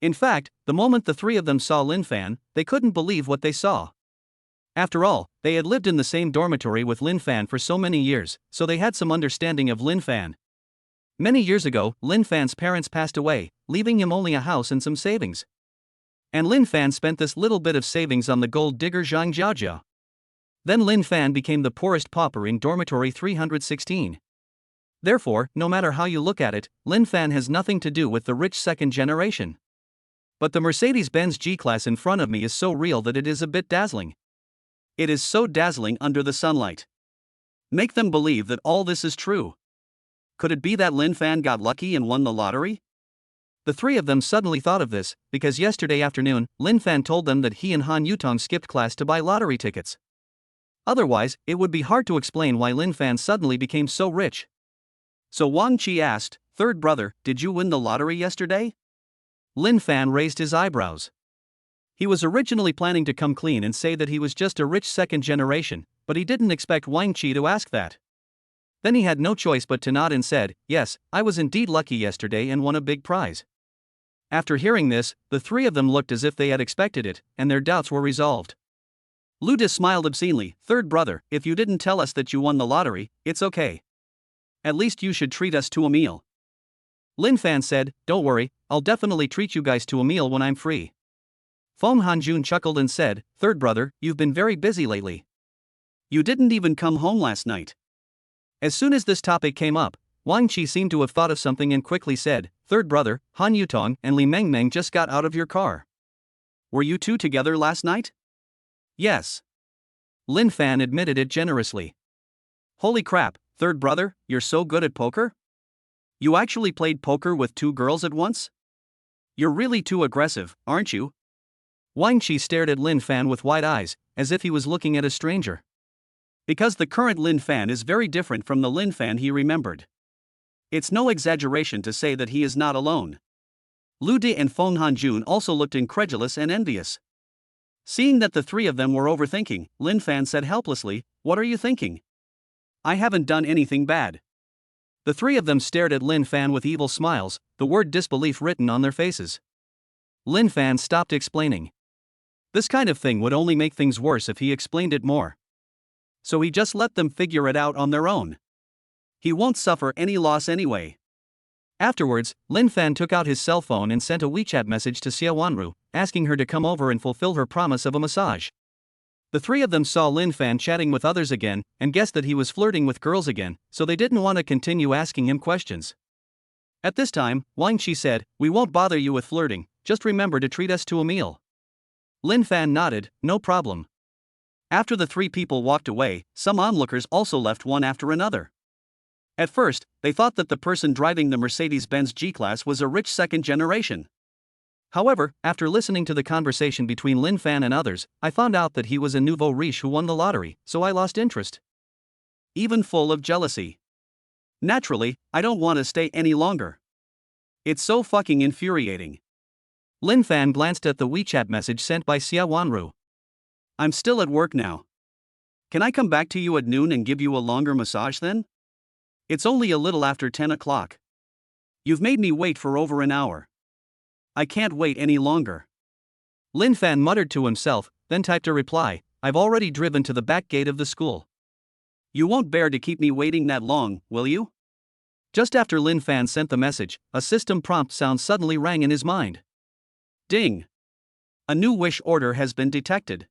In fact, the moment the three of them saw Lin Fan, they couldn't believe what they saw. After all, they had lived in the same dormitory with Lin Fan for so many years, so they had some understanding of Lin Fan. Many years ago, Lin Fan's parents passed away, leaving him only a house and some savings. And Lin Fan spent this little bit of savings on the gold digger Zhang Jiajia. Then Lin Fan became the poorest pauper in dormitory 316. Therefore, no matter how you look at it, Lin Fan has nothing to do with the rich second generation. But the Mercedes-Benz G-Class in front of me is so real that it is a bit dazzling. It is so dazzling under the sunlight. Make them believe that all this is true. Could it be that Lin Fan got lucky and won the lottery? The three of them suddenly thought of this, because yesterday afternoon, Lin Fan told them that he and Han Yutong skipped class to buy lottery tickets. Otherwise, it would be hard to explain why Lin Fan suddenly became so rich. So Wang Qi asked, "Third brother, did you win the lottery yesterday?" Lin Fan raised his eyebrows. He was originally planning to come clean and say that he was just a rich second generation, but he didn't expect Wang Qi to ask that. Then he had no choice but to nod and said, "Yes, I was indeed lucky yesterday and won a big prize." After hearing this, the three of them looked as if they had expected it, and their doubts were resolved. Lu Di smiled obscenely. "Third brother, if you didn't tell us that you won the lottery, it's okay. At least you should treat us to a meal." Lin Fan said, "Don't worry, I'll definitely treat you guys to a meal when I'm free." Feng Hanjun chuckled and said, "Third brother, you've been very busy lately. You didn't even come home last night." As soon as this topic came up, Wang Qi seemed to have thought of something and quickly said, "Third brother, Han Yutong and Li Mengmeng just got out of your car. Were you two together last night?" "Yes." Lin Fan admitted it generously. "Holy crap, third brother, you're so good at poker? You actually played poker with two girls at once? You're really too aggressive, aren't you?" Wang Qi stared at Lin Fan with wide eyes, as if he was looking at a stranger. Because the current Lin Fan is very different from the Lin Fan he remembered. It's no exaggeration to say that he is not alone. Lu Di and Feng Hanjun also looked incredulous and envious. Seeing that the three of them were overthinking, Lin Fan said helplessly, "What are you thinking? I haven't done anything bad." The three of them stared at Lin Fan with evil smiles, the word disbelief written on their faces. Lin Fan stopped explaining. This kind of thing would only make things worse if he explained it more. So he just let them figure it out on their own. He won't suffer any loss anyway. Afterwards, Lin Fan took out his cell phone and sent a WeChat message to Xia Wanru, asking her to come over and fulfill her promise of a massage. The three of them saw Lin Fan chatting with others again, and guessed that he was flirting with girls again, so they didn't want to continue asking him questions. At this time, Wang Qi said, "We won't bother you with flirting, just remember to treat us to a meal." Lin Fan nodded, "No problem." After the three people walked away, some onlookers also left one after another. At first, they thought that the person driving the Mercedes-Benz G-Class was a rich second generation. However, after listening to the conversation between Lin Fan and others, I found out that he was a nouveau riche who won the lottery, so I lost interest. Even full of jealousy. Naturally, I don't want to stay any longer. It's so fucking infuriating. Lin Fan glanced at the WeChat message sent by Xia Wanru. I'm still at work now. Can I come back to you at noon and give you a longer massage then? It's only a little after 10 o'clock. You've made me wait for over an hour. I can't wait any longer. Lin Fan muttered to himself, then typed a reply, I've already driven to the back gate of the school. You won't bear to keep me waiting that long, will you? Just after Lin Fan sent the message, a system prompt sound suddenly rang in his mind. Ding! A new wish order has been detected.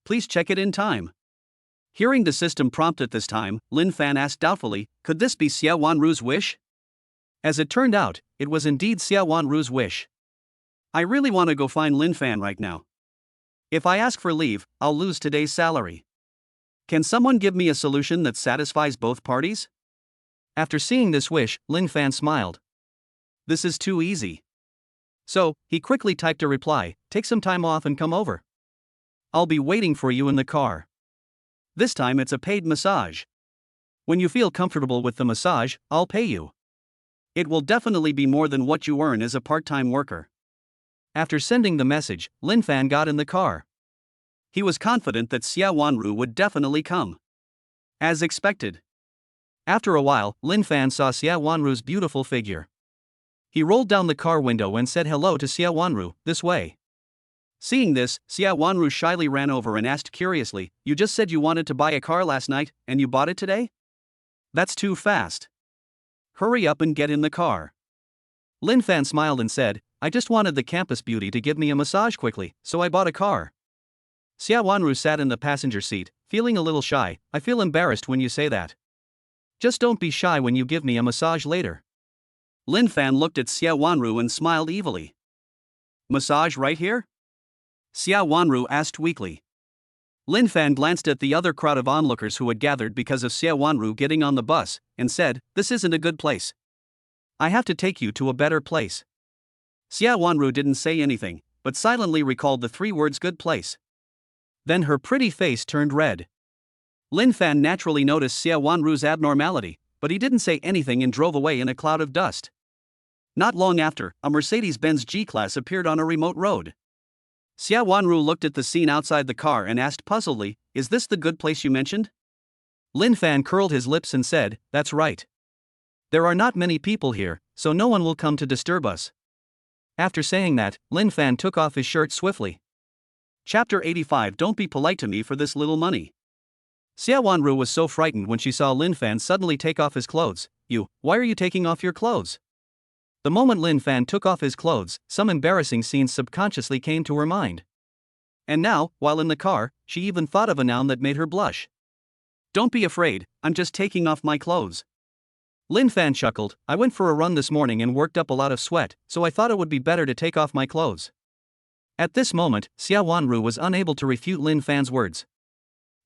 Please check it in time. Hearing the system prompt at this time, Lin Fan asked doubtfully, could this be Xia Wanru's wish? As it turned out, it was indeed Xia Wanru's wish. I really want to go find Lin Fan right now. If I ask for leave, I'll lose today's salary. Can someone give me a solution that satisfies both parties? After seeing this wish, Lin Fan smiled. This is too easy. So, he quickly typed a reply, take some time off and come over. I'll be waiting for you in the car. This time it's a paid massage. When you feel comfortable with the massage, I'll pay you. It will definitely be more than what you earn as a part-time worker. After sending the message, Lin Fan got in the car. He was confident that Xia Wanru would definitely come. As expected. After a while, Lin Fan saw Xia Wanru's beautiful figure. He rolled down the car window and said hello to Xia Wanru, this way. Seeing this, Xia Wanru shyly ran over and asked curiously, you just said you wanted to buy a car last night, and you bought it today? That's too fast. Hurry up and get in the car. Lin Fan smiled and said, I just wanted the campus beauty to give me a massage quickly, so I bought a car. Xia Wanru sat in the passenger seat, feeling a little shy. I feel embarrassed when you say that. Just don't be shy when you give me a massage later. Lin Fan looked at Xia Wanru and smiled evilly. Massage right here? Xia Wanru asked weakly. Lin Fan glanced at the other crowd of onlookers who had gathered because of Xia Wanru getting on the bus, and said, this isn't a good place. I have to take you to a better place. Xia Wanru didn't say anything, but silently recalled the 3 words good place. Then her pretty face turned red. Lin Fan naturally noticed Xia Wanru's abnormality, but he didn't say anything and drove away in a cloud of dust. Not long after, a Mercedes-Benz G-Class appeared on a remote road. Xia Wanru looked at the scene outside the car and asked puzzledly, is this the good place you mentioned? Lin Fan curled his lips and said, that's right. There are not many people here, so no one will come to disturb us. After saying that, Lin Fan took off his shirt swiftly. Chapter 85 Don't be polite to me for this little money. Xia Wanru was so frightened when she saw Lin Fan suddenly take off his clothes. Why are you taking off your clothes? The moment Lin Fan took off his clothes, some embarrassing scenes subconsciously came to her mind. And now, while in the car, she even thought of a noun that made her blush. Don't be afraid, I'm just taking off my clothes. Lin Fan chuckled, I went for a run this morning and worked up a lot of sweat, so I thought it would be better to take off my clothes. At this moment, Xia Wanru was unable to refute Lin Fan's words.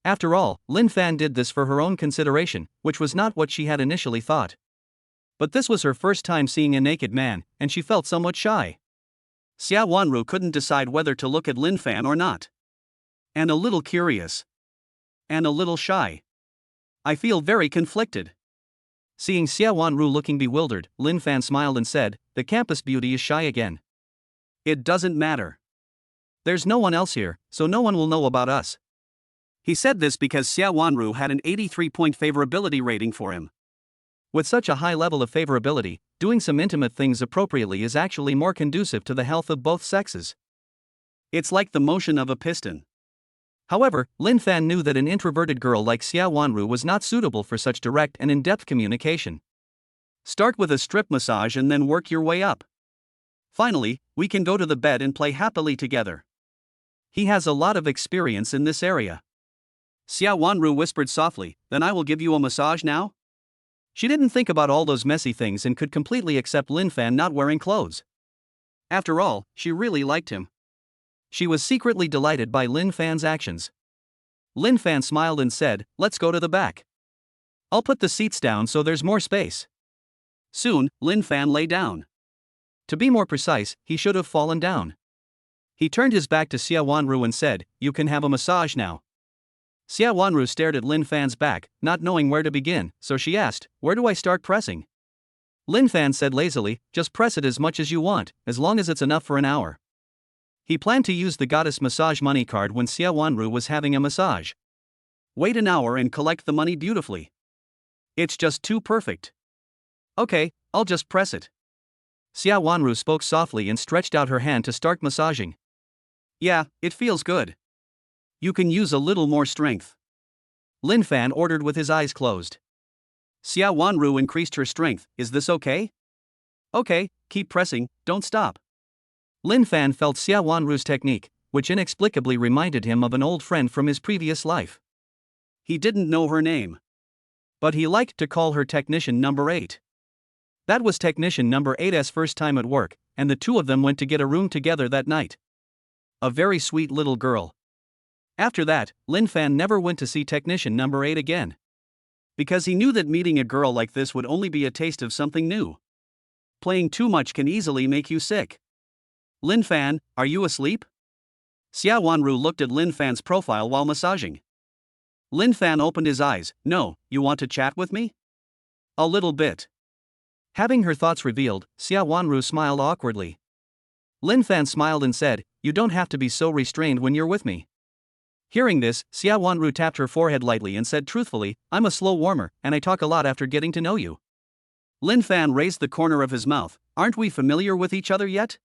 After all, Lin Fan did this for her own consideration, which was not what she had initially thought. But this was her first time seeing a naked man, and she felt somewhat shy. Xia Wanru couldn't decide whether to look at Lin Fan or not. And a little curious. And a little shy. I feel very conflicted. Seeing Xia Wanru looking bewildered, Lin Fan smiled and said, the campus beauty is shy again. It doesn't matter. There's no one else here, so no one will know about us. He said this because Xia Wanru had an 83-point favorability rating for him. With such a high level of favorability, doing some intimate things appropriately is actually more conducive to the health of both sexes. It's like the motion of a piston. However, Lin Fan knew that an introverted girl like Xia Wanru was not suitable for such direct and in-depth communication. Start with a strip massage and then work your way up. Finally, we can go to the bed and play happily together. He has a lot of experience in this area. Xia Wanru whispered softly, then I will give you a massage now? She didn't think about all those messy things and could completely accept Lin Fan not wearing clothes. After all, she really liked him. She was secretly delighted by Lin Fan's actions. Lin Fan smiled and said, let's go to the back. I'll put the seats down so there's more space. Soon, Lin Fan lay down. To be more precise, he should have fallen down. He turned his back to Xia Wanru and said, "You can have a massage now." Xia Wanru stared at Lin Fan's back, not knowing where to begin, so she asked, "Where do I start pressing?" Lin Fan said lazily, "Just press it as much as you want, as long as it's enough for an hour." He planned to use the goddess massage money card when Xia Wanru was having a massage. Wait an hour and collect the money beautifully. It's just too perfect. Okay, I'll just press it. Xia Wanru spoke softly and stretched out her hand to start massaging. Yeah, it feels good. You can use a little more strength. Lin Fan ordered with his eyes closed. Xia Wanru increased her strength. Is this okay? Okay, keep pressing, don't stop. Lin Fan felt Xia Wanru's technique, which inexplicably reminded him of an old friend from his previous life. He didn't know her name, but he liked to call her Technician Number 8. That was Technician Number 8's first time at work, and the two of them went to get a room together that night. A very sweet little girl. After that, Lin Fan never went to see Technician Number 8 again. Because he knew that meeting a girl like this would only be a taste of something new. Playing too much can easily make you sick. Lin Fan, are you asleep? Xia Wanru looked at Lin Fan's profile while massaging. Lin Fan opened his eyes. No, you want to chat with me? A little bit. Having her thoughts revealed, Xia Wanru smiled awkwardly. Lin Fan smiled and said, "You don't have to be so restrained when you're with me." Hearing this, Xia Wanru tapped her forehead lightly and said truthfully, "I'm a slow warmer, and I talk a lot after getting to know you." Lin Fan raised the corner of his mouth. Aren't we familiar with each other yet?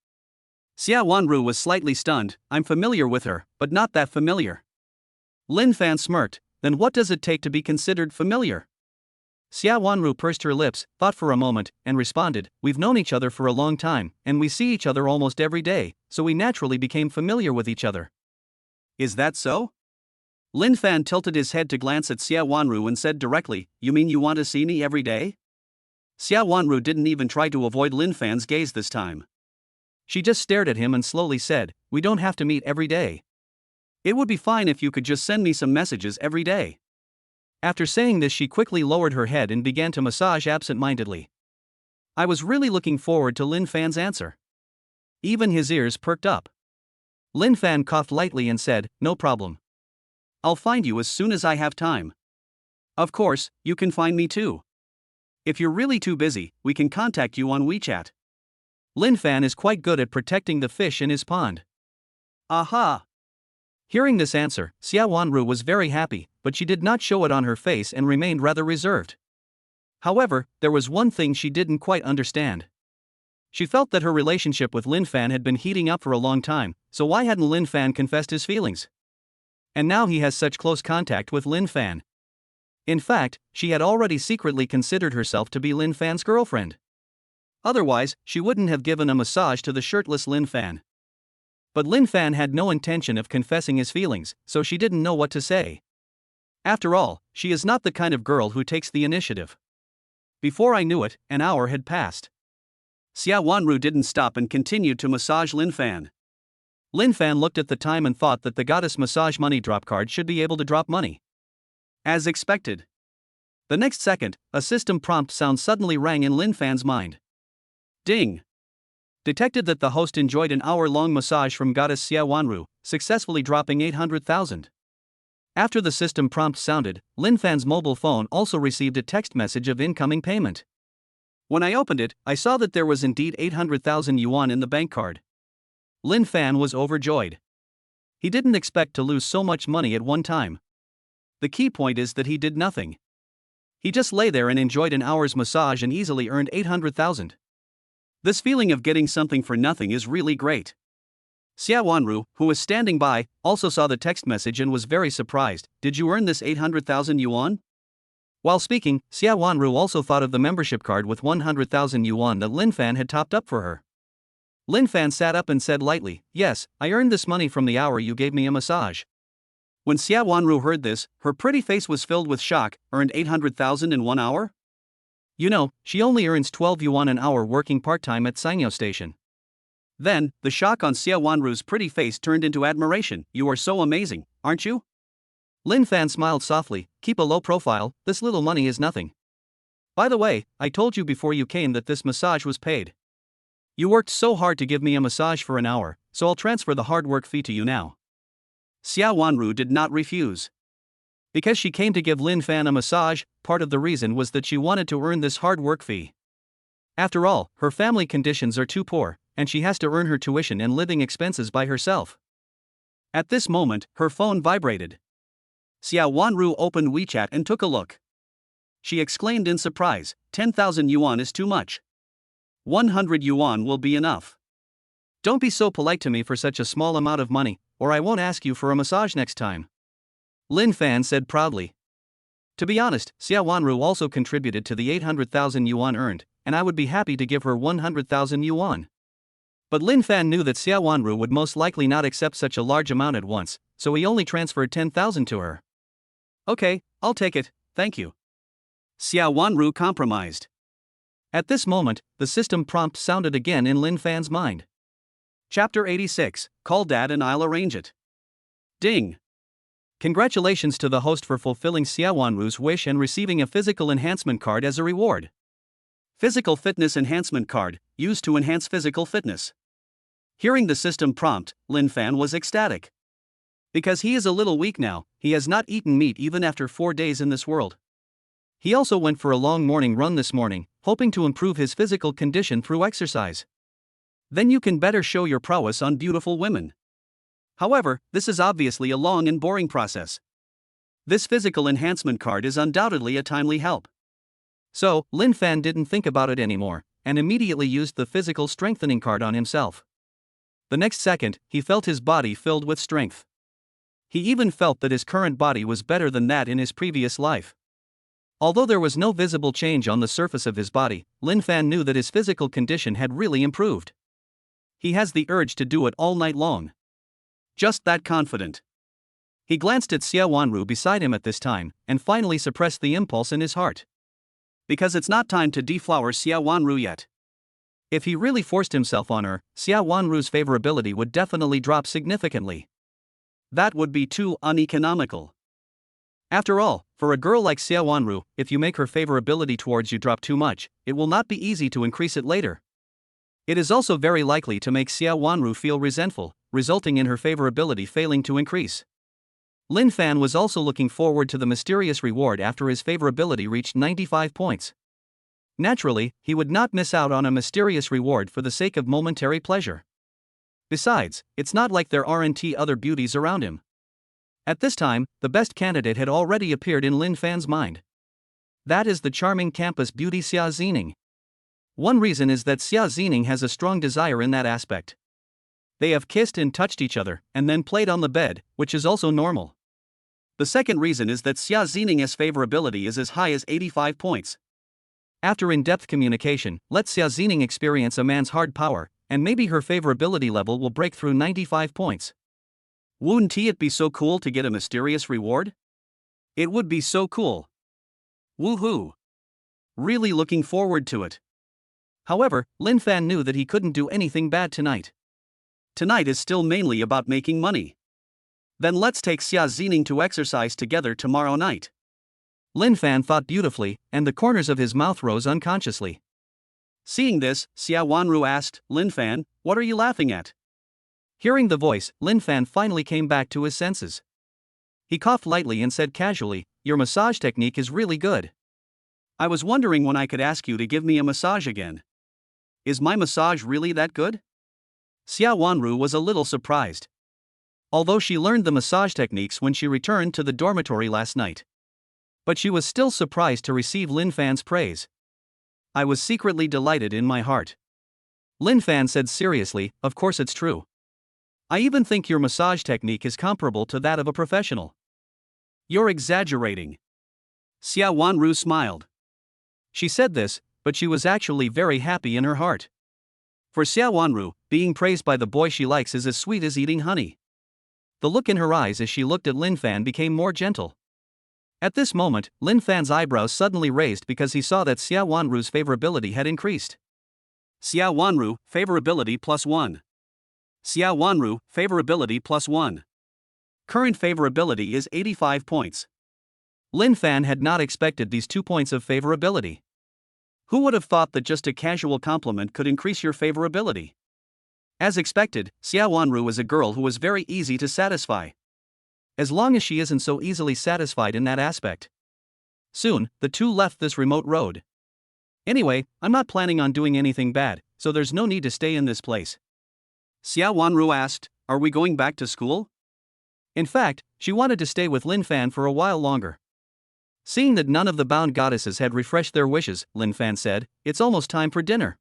Xia Wanru was slightly stunned. I'm familiar with her, but not that familiar. Lin Fan smirked. Then what does it take to be considered familiar? Xia Wanru pursed her lips, thought for a moment, and responded, "We've known each other for a long time, and we see each other almost every day, so we naturally became familiar with each other." Is that so? Lin Fan tilted his head to glance at Xia Wanru and said directly, "You mean you want to see me every day?" Xia Wanru didn't even try to avoid Lin Fan's gaze this time. She just stared at him and slowly said, "We don't have to meet every day. It would be fine if you could just send me some messages every day." After saying this, she quickly lowered her head and began to massage absent-mindedly. I was really looking forward to Lin Fan's answer. Even his ears perked up. Lin Fan coughed lightly and said, "No problem. I'll find you as soon as I have time. Of course, you can find me too. If you're really too busy, we can contact you on WeChat." Lin Fan is quite good at protecting the fish in his pond. Aha! Hearing this answer, Xia Wanru was very happy, but she did not show it on her face and remained rather reserved. However, there was one thing she didn't quite understand. She felt that her relationship with Lin Fan had been heating up for a long time, so why hadn't Lin Fan confessed his feelings? And now he has such close contact with Lin Fan. In fact, she had already secretly considered herself to be Lin Fan's girlfriend. Otherwise, she wouldn't have given a massage to the shirtless Lin Fan. But Lin Fan had no intention of confessing his feelings, so she didn't know what to say. After all, she is not the kind of girl who takes the initiative. Before I knew it, an hour had passed. Xia Wanru didn't stop and continued to massage Lin Fan. Lin Fan looked at the time and thought that the goddess massage money drop card should be able to drop money. As expected. The next second, a system prompt sound suddenly rang in Lin Fan's mind. Ding! Detected that the host enjoyed an hour-long massage from goddess Xia Wanru, successfully dropping 800,000. After the system prompt sounded, Lin Fan's mobile phone also received a text message of incoming payment. When I opened it, I saw that there was indeed 800,000 yuan in the bank card. Lin Fan was overjoyed. He didn't expect to lose so much money at one time. The key point is that he did nothing. He just lay there and enjoyed an hour's massage and easily earned 800,000. This feeling of getting something for nothing is really great. Xia Wanru, who was standing by, also saw the text message and was very surprised. Did you earn this 800,000 yuan? While speaking, Xia Wanru also thought of the membership card with 100,000 yuan that Lin Fan had topped up for her. Lin Fan sat up and said lightly, "Yes, I earned this money from the hour you gave me a massage." When Xia Wanru heard this, her pretty face was filled with shock. Earned 800,000 in 1 hour? You know, she only earns 12 yuan an hour working part-time at Sanyao Station. Then, the shock on Xia Wanru's pretty face turned into admiration. You are so amazing, aren't you? Lin Fan smiled softly. Keep a low profile, this little money is nothing. By the way, I told you before you came that this massage was paid. You worked so hard to give me a massage for an hour, so I'll transfer the hard work fee to you now. Xiao Wanru did not refuse. Because she came to give Lin Fan a massage, part of the reason was that she wanted to earn this hard work fee. After all, her family conditions are too poor, and she has to earn her tuition and living expenses by herself. At this moment, her phone vibrated. Xiao Wanru opened WeChat and took a look. She exclaimed in surprise, 10,000 yuan is too much. 100 yuan will be enough. Don't be so polite to me for such a small amount of money, or I won't ask you for a massage next time. Lin Fan said proudly. To be honest, Xiao Wanru also contributed to the 800,000 yuan earned, and I would be happy to give her 100,000 yuan. But Lin Fan knew that Xiao Wanru would most likely not accept such a large amount at once, so he only transferred 10,000 to her. Okay, I'll take it, thank you. Xiao Wanru compromised. At this moment, the system prompt sounded again in Lin Fan's mind. Chapter 86, Call Dad and I'll arrange it. Ding. Congratulations to the host for fulfilling Xiao Wanru's wish and receiving a physical enhancement card as a reward. Physical fitness enhancement card, used to enhance physical fitness. Hearing the system prompt, Lin Fan was ecstatic. Because he is a little weak now, he has not eaten meat even after 4 days in this world. He also went for a long morning run this morning, hoping to improve his physical condition through exercise. Then you can better show your prowess on beautiful women. However, this is obviously a long and boring process. This physical enhancement card is undoubtedly a timely help. So, Lin Fan didn't think about it anymore, and immediately used the physical strengthening card on himself. The next second, he felt his body filled with strength. He even felt that his current body was better than that in his previous life. Although there was no visible change on the surface of his body, Lin Fan knew that his physical condition had really improved. He has the urge to do it all night long. Just that confident. He glanced at Xiao Wanru beside him at this time, and finally suppressed the impulse in his heart. Because it's not time to deflower Xiao Wanru yet. If he really forced himself on her, Xiao Wanru's favorability would definitely drop significantly. That would be too uneconomical. After all, for a girl like Xiao Wanru, if you make her favorability towards you drop too much, it will not be easy to increase it later. It is also very likely to make Xiao Wanru feel resentful, resulting in her favorability failing to increase. Lin Fan was also looking forward to the mysterious reward after his favorability reached 95 points. Naturally, he would not miss out on a mysterious reward for the sake of momentary pleasure. Besides, it's not like there aren't other beauties around him. At this time, the best candidate had already appeared in Lin Fan's mind. That is the charming campus beauty Xia Zining. One reason is that Xia Zining has a strong desire in that aspect. They have kissed and touched each other, and then played on the bed, which is also normal. The second reason is that Xia Zining's favorability is as high as 85 points. After in-depth communication, let Xia Zining experience a man's hard power, and maybe her favorability level will break through 95 points. Wouldn't it be so cool to get a mysterious reward? It would be so cool. Woohoo! Really looking forward to it. However, Lin Fan knew that he couldn't do anything bad tonight. Tonight is still mainly about making money. Then let's take Xia Zining to exercise together tomorrow night. Lin Fan thought beautifully, and the corners of his mouth rose unconsciously. Seeing this, Xiao Wanru asked, Lin Fan, what are you laughing at? Hearing the voice, Lin Fan finally came back to his senses. He coughed lightly and said casually, your massage technique is really good. I was wondering when I could ask you to give me a massage again. Is my massage really that good? Xiao Wanru was a little surprised. Although she learned the massage techniques when she returned to the dormitory last night. But she was still surprised to receive Lin Fan's praise. I was secretly delighted in my heart. Lin Fan said seriously, of course it's true. I even think your massage technique is comparable to that of a professional. You're exaggerating. Xiao Wanru smiled. She said this, but she was actually very happy in her heart. For Xiao Wanru, being praised by the boy she likes is as sweet as eating honey. The look in her eyes as she looked at Lin Fan became more gentle. At this moment, Lin Fan's eyebrows suddenly raised because he saw that Xiao Wanru's favorability had increased. Xiao Wanru, favorability +1. Xiao Wanru, favorability +1. Current favorability is 85 points. Lin Fan had not expected these 2 points of favorability. Who would have thought that just a casual compliment could increase your favorability? As expected, Xia Wanru was a girl who was very easy to satisfy. As long as she isn't so easily satisfied in that aspect. Soon, the two left this remote road. Anyway, I'm not planning on doing anything bad, so there's no need to stay in this place. Xia Wanru asked, "Are we going back to school?" In fact, she wanted to stay with Lin Fan for a while longer. Seeing that none of the bound goddesses had refreshed their wishes, Lin Fan said, "It's almost time for dinner.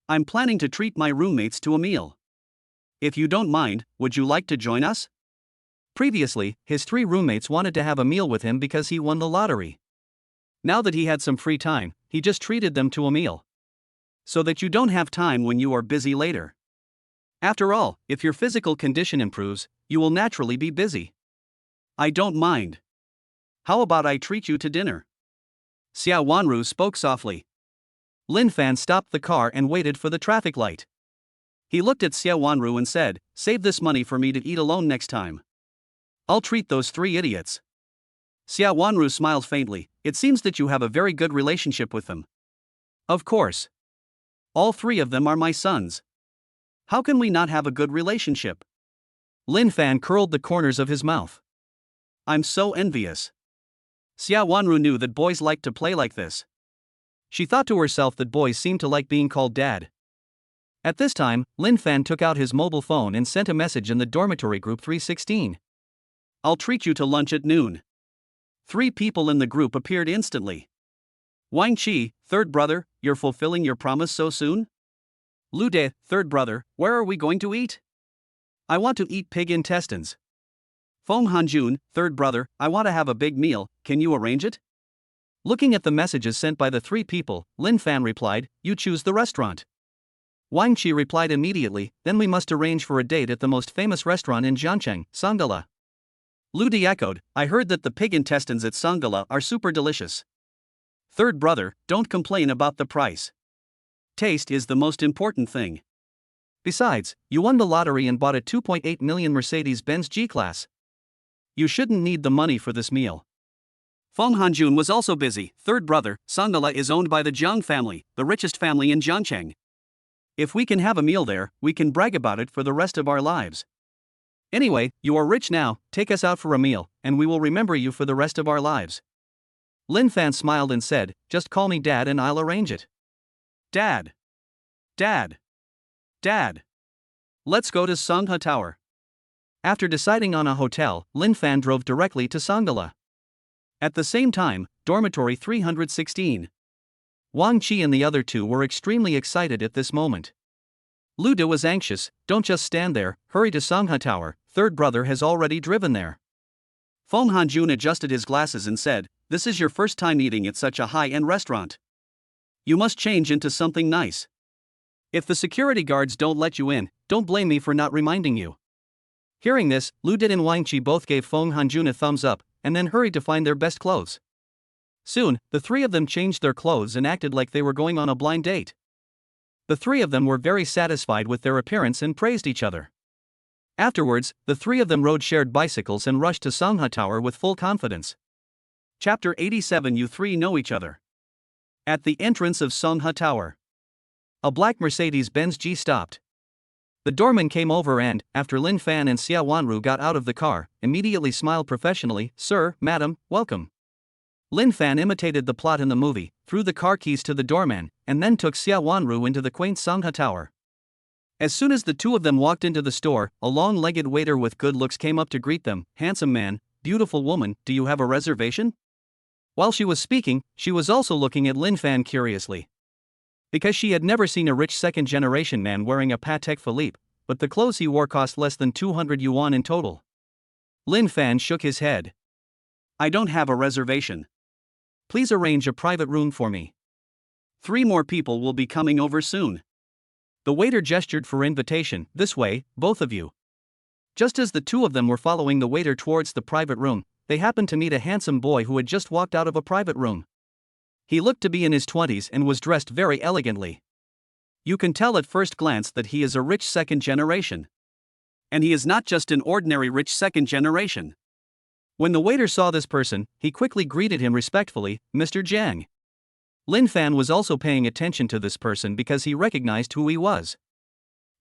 I'm planning to treat my roommates to a meal. If you don't mind, would you like to join us?" Previously, his 3 roommates wanted to have a meal with him because he won the lottery. Now that he had some free time, he just treated them to a meal. So that you don't have time when you are busy later. After all, if your physical condition improves, you will naturally be busy. I don't mind. How about I treat you to dinner? Xia Wanru spoke softly. Lin Fan stopped the car and waited for the traffic light. He looked at Xia Wanru and said, "Save this money for me to eat alone next time. I'll treat those 3 idiots." Xia Wanru smiled faintly. "It seems that you have a very good relationship with them." "Of course. All 3 of them are my sons. How can we not have a good relationship?" Lin Fan curled the corners of his mouth. "I'm so envious." Xia Wanru knew that boys liked to play like this. She thought to herself that boys seemed to like being called dad. At this time, Lin Fan took out his mobile phone and sent a message in the dormitory group 316. "I'll treat you to lunch at noon." 3 people in the group appeared instantly. "Wang Qi, third brother, you're fulfilling your promise so soon?" "Lu De, third brother, where are we going to eat?" "I want to eat pig intestines." "Feng Hanjun, third brother, I want to have a big meal, can you arrange it?" Looking at the messages sent by the 3 people, Lin Fan replied, "You choose the restaurant." Wang Qi replied immediately, "Then we must arrange for a date at the most famous restaurant in Jiangcheng, Sangala." Lu De echoed, "I heard that the pig intestines at Sangala are super delicious." "Third brother, don't complain about the price. Taste is the most important thing. Besides, you won the lottery and bought a 2.8 million Mercedes-Benz G-Class. You shouldn't need the money for this meal." Feng Hanjun was also busy. "Third brother, Sangala is owned by the Jiang family, the richest family in Jiangcheng. If we can have a meal there, we can brag about it for the rest of our lives. Anyway, you are rich now, take us out for a meal, and we will remember you for the rest of our lives." Lin Fan smiled and said, "Just call me Dad and I'll arrange it." "Dad. Dad. Dad. Let's go to Sangha Tower." After deciding on a hotel, Lin Fan drove directly to Sangala. At the same time, dormitory 316. Wang Qi and the other 2 were extremely excited at this moment. Lu De was anxious. "Don't just stand there, hurry to Sangha Tower, third brother has already driven there." Feng Hanjun adjusted his glasses and said, "This is your first time eating at such a high-end restaurant. You must change into something nice. If the security guards don't let you in, don't blame me for not reminding you." Hearing this, Lu De and Wang Qi both gave Feng Hanjun a thumbs up, and then hurried to find their best clothes. Soon, the 3 of them changed their clothes and acted like they were going on a blind date. The 3 of them were very satisfied with their appearance and praised each other. Afterwards, the 3 of them rode shared bicycles and rushed to Sangha Tower with full confidence. Chapter 87. You 3 know each other. At the entrance of Sangha Tower, a black Mercedes-Benz G stopped. The doorman came over and, after Lin Fan and Xia Wanru got out of the car, immediately smiled professionally, "Sir, madam, welcome." Lin Fan imitated the plot in the movie, threw the car keys to the doorman, and then took Xia Wanru into the quaint Sangha Tower. As soon as the 2 of them walked into the store, a long-legged waiter with good looks came up to greet them. "Handsome man, beautiful woman, do you have a reservation?" While she was speaking, she was also looking at Lin Fan curiously. Because she had never seen a rich second-generation man wearing a Patek Philippe, but the clothes he wore cost less than 200 yuan in total. Lin Fan shook his head. "I don't have a reservation. Please arrange a private room for me. 3 more people will be coming over soon." The waiter gestured for invitation. "This way, both of you." Just as the 2 of them were following the waiter towards the private room, they happened to meet a handsome boy who had just walked out of a private room. He looked to be in his 20s and was dressed very elegantly. You can tell at first glance that he is a rich second generation. And he is not just an ordinary rich second generation. When the waiter saw this person, he quickly greeted him respectfully, "Mr. Jiang." Lin Fan was also paying attention to this person because he recognized who he was.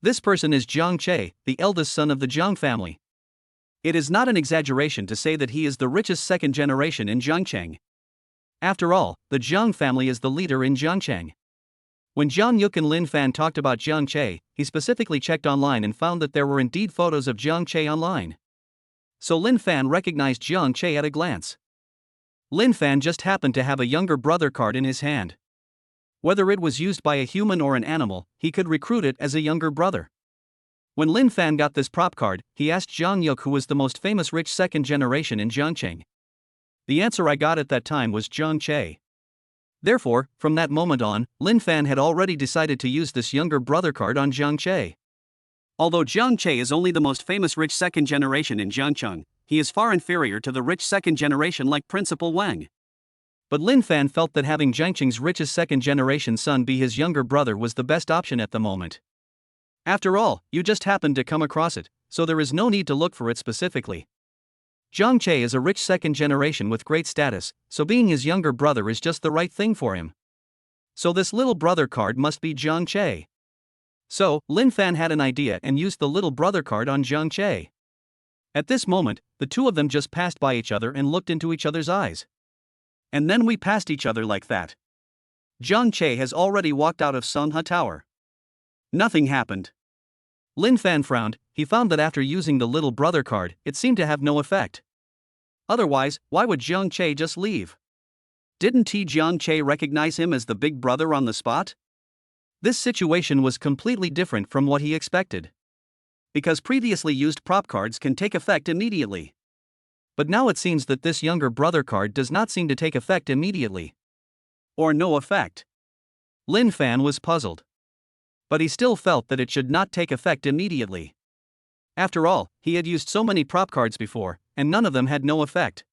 This person is Jiang Che, the eldest son of the Jiang family. It is not an exaggeration to say that he is the richest second generation in Jiangcheng. After all, the Jiang family is the leader in Jiangcheng. When Jiang Yuk and Lin Fan talked about Jiang Che, he specifically checked online and found that there were indeed photos of Jiang Che online. So Lin Fan recognized Jiang Che at a glance. Lin Fan just happened to have a younger brother card in his hand. Whether it was used by a human or an animal, he could recruit it as a younger brother. When Lin Fan got this prop card, he asked Jiang Yuk who was the most famous rich second generation in Jiangcheng. The answer I got at that time was Jiang Che. Therefore, from that moment on, Lin Fan had already decided to use this younger brother card on Jiang Che. Although Jiang Che is only the most famous rich second generation in Jiangcheng, he is far inferior to the rich second generation like Principal Wang. But Lin Fan felt that having Jiangcheng's richest second generation son be his younger brother was the best option at the moment. After all, you just happened to come across it, so there is no need to look for it specifically. Jiang Che is a rich second generation with great status, so being his younger brother is just the right thing for him. So this little brother card must be Jiang Che. So, Lin Fan had an idea and used the little brother card on Jiang Che. At this moment, the two of them just passed by each other and looked into each other's eyes. And then we passed each other like that. Jiang Che has already walked out of Songhe Tower. Nothing happened. Lin Fan frowned. He found that after using the little brother card, it seemed to have no effect. Otherwise, why would Jiang Che just leave? Didn't Jiang Che recognize him as the big brother on the spot? This situation was completely different from what he expected. Because previously used prop cards can take effect immediately. But now it seems that this younger brother card does not seem to take effect immediately. Or no effect. Lin Fan was puzzled. But he still felt that it should not take effect immediately. After all, he had used so many prop cards before, and none of them had no effect.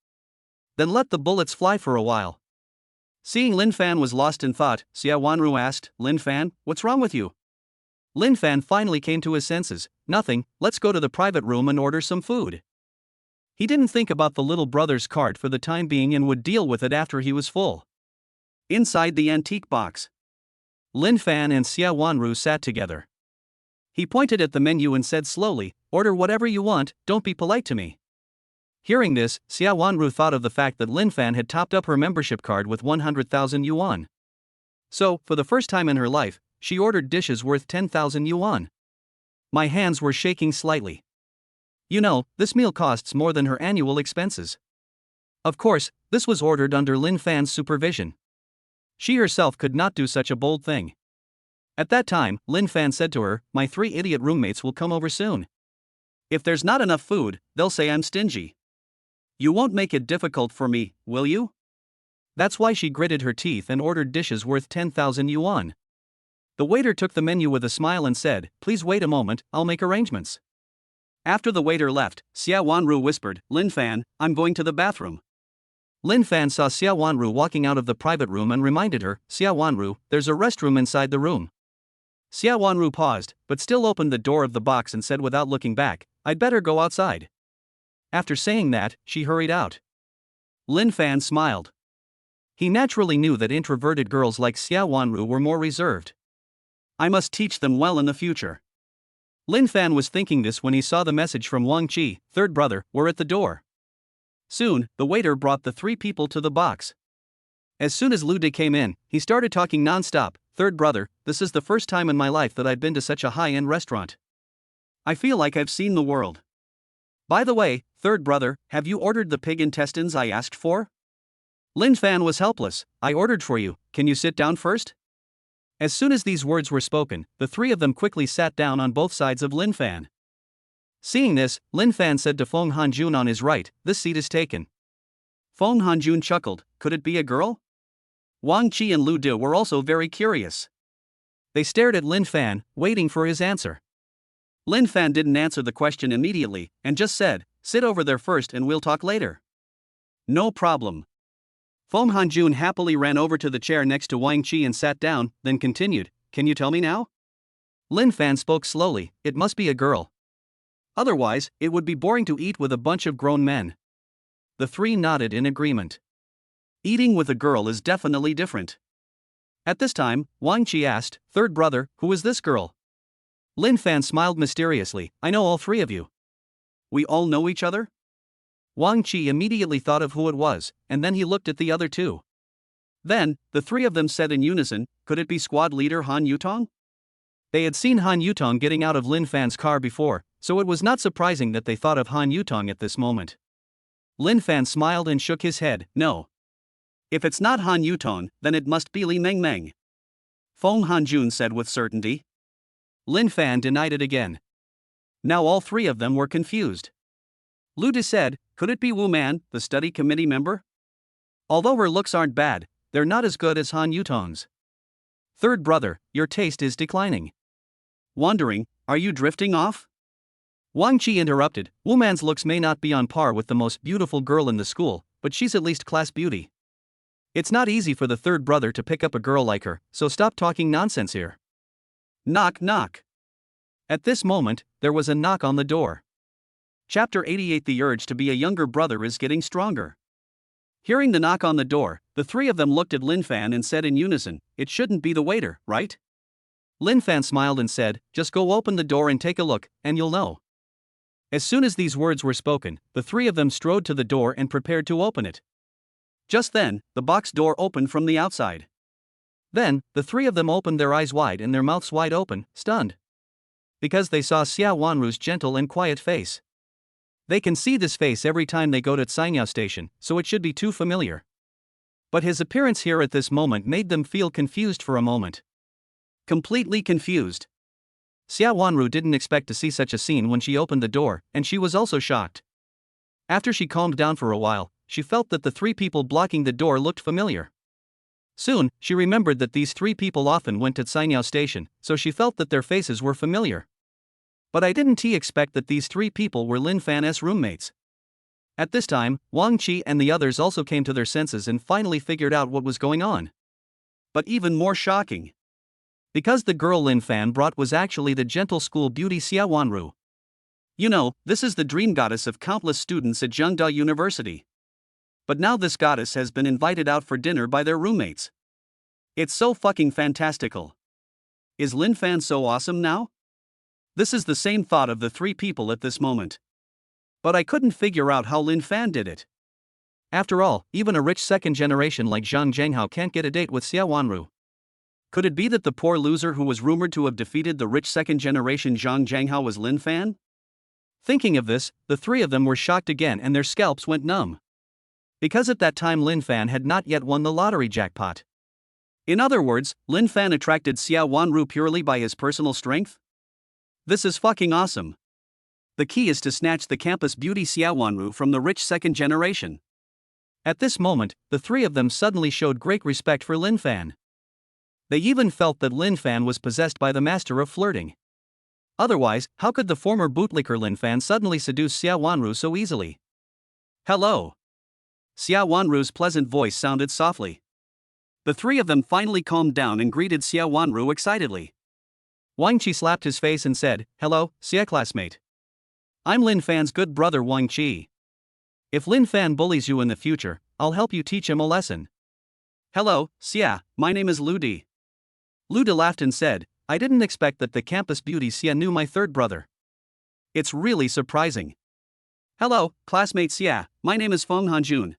Then let the bullets fly for a while. Seeing Lin Fan was lost in thought, Xia Wanru asked, Lin Fan, what's wrong with you? Lin Fan finally came to his senses. Nothing, let's go to the private room and order some food. He didn't think about the little brother's card for the time being and would deal with it after he was full. Inside the antique box, Lin Fan and Xia Wanru sat together. He pointed at the menu and said slowly, order whatever you want, don't be polite to me. Hearing this, Xia Wanru thought of the fact that Lin Fan had topped up her membership card with 100,000 yuan. So, for the first time in her life, she ordered dishes worth 10,000 yuan. My hands were shaking slightly. You know, this meal costs more than her annual expenses. Of course, this was ordered under Lin Fan's supervision. She herself could not do such a bold thing. At that time, Lin Fan said to her, my 3 idiot roommates will come over soon. If there's not enough food, they'll say I'm stingy. You won't make it difficult for me, will you? That's why she gritted her teeth and ordered dishes worth 10,000 yuan. The waiter took the menu with a smile and said, please wait a moment, I'll make arrangements. After the waiter left, Xia Wanru whispered, Lin Fan, I'm going to the bathroom. Lin Fan saw Xia Wanru walking out of the private room and reminded her, Xia Wanru, there's a restroom inside the room. Xia Wanru paused, but still opened the door of the box and said without looking back, I'd better go outside. After saying that, she hurried out. Lin Fan smiled. He naturally knew that introverted girls like Xia Wanru were more reserved. I must teach them well in the future. Lin Fan was thinking this when he saw the message from Wang Qi, third brother, were at the door. Soon, the waiter brought the 3 people to the box. As soon as Lu De came in, he started talking non-stop, third brother, this is the first time in my life that I've been to such a high-end restaurant. I feel like I've seen the world. By the way, third brother, have you ordered the pig intestines I asked for? Lin Fan was helpless. I ordered for you, can you sit down first? As soon as these words were spoken, the 3 of them quickly sat down on both sides of Lin Fan. Seeing this, Lin Fan said to Feng Hanjun on his right, this seat is taken. Feng Hanjun chuckled, could it be a girl? Wang Qi and Lu De were also very curious. They stared at Lin Fan, waiting for his answer. Lin Fan didn't answer the question immediately, and just said, sit over there first and we'll talk later. No problem. Feng Hanjun happily ran over to the chair next to Wang Qi and sat down, then continued, can you tell me now? Lin Fan spoke slowly, it must be a girl. Otherwise, it would be boring to eat with a bunch of grown men. The 3 nodded in agreement. Eating with a girl is definitely different. At this time, Wang Qi asked, "Third brother, who is this girl?" Lin Fan smiled mysteriously, "I know all three of you." We all know each other? Wang Qi immediately thought of who it was, and then he looked at the other two. Then, the three of them said in unison, "Could it be squad leader Han Yutong?" They had seen Han Yutong getting out of Lin Fan's car before, so it was not surprising that they thought of Han Yutong at this moment. Lin Fan smiled and shook his head, "No. If it's not Han Yutong, then it must be Li Mengmeng," Feng Hanjun said with certainty. Lin Fan denied it again. Now all three of them were confused. Lu De said, "Could it be Wu Man, the study committee member? Although her looks aren't bad, they're not as good as Han Yutong's." "Third brother, your taste is declining." Wondering, are you drifting off? Wang Qi interrupted, "Wu Man's looks may not be on par with the most beautiful girl in the school, but she's at least class beauty. It's not easy for the third brother to pick up a girl like her, so stop talking nonsense here." Knock knock. At this moment, there was a knock on the door. Chapter 88. The urge to be a younger brother is getting stronger. Hearing the knock on the door, the three of them looked at Lin Fan and said in unison, "It shouldn't be the waiter, right?" Lin Fan smiled and said, "Just go open the door and take a look, and you'll know." As soon as these words were spoken, the three of them strode to the door and prepared to open it. Just then, the box door opened from the outside. Then, the three of them opened their eyes wide and their mouths wide open, stunned. Because they saw Xia Wanru's gentle and quiet face. They can see this face every time they go to Cainiao Station, so it should be too familiar. But his appearance here at this moment made them feel confused for a moment. Completely confused. Xia Wanru didn't expect to see such a scene when she opened the door, and she was also shocked. After she calmed down for a while, she felt that the three people blocking the door looked familiar. Soon, she remembered that these three people often went to Cainiao Station, so she felt that their faces were familiar. But I didn't expect that these three people were Lin Fan's roommates. At this time, Wang Qi and the others also came to their senses and finally figured out what was going on. But even more shocking, because the girl Lin Fan brought was actually the gentle school beauty Xia Wanru. You know, this is the dream goddess of countless students at Zhengda University. But now this goddess has been invited out for dinner by their roommates. It's so fucking fantastical. Is Lin Fan so awesome now? This is the same thought of the three people at this moment. But I couldn't figure out how Lin Fan did it. After all, even a rich second generation like Zhang Zhenghao can't get a date with Xia Wanru. Could it be that the poor loser who was rumored to have defeated the rich second generation Zhang Zhenghao was Lin Fan? Thinking of this, the three of them were shocked again and their scalps went numb. Because at that time Lin Fan had not yet won the lottery jackpot. In other words, Lin Fan attracted Xia Wanru purely by his personal strength? This is fucking awesome. The key is to snatch the campus beauty Xia Wanru from the rich second generation. At this moment, the three of them suddenly showed great respect for Lin Fan. They even felt that Lin Fan was possessed by the master of flirting. Otherwise, how could the former bootlicker Lin Fan suddenly seduce Xia Wanru so easily? "Hello." Xia Wanru's pleasant voice sounded softly. The three of them finally calmed down and greeted Xia Wanru excitedly. Wang Qi slapped his face and said, "Hello, Xia classmate. I'm Lin Fan's good brother Wang Qi. If Lin Fan bullies you in the future, I'll help you teach him a lesson." "Hello, Xia, my name is Lu De." Lu De laughed and said, "I didn't expect that the campus beauty Xia knew my third brother. It's really surprising." "Hello, classmate Xia, my name is Feng Hanjun."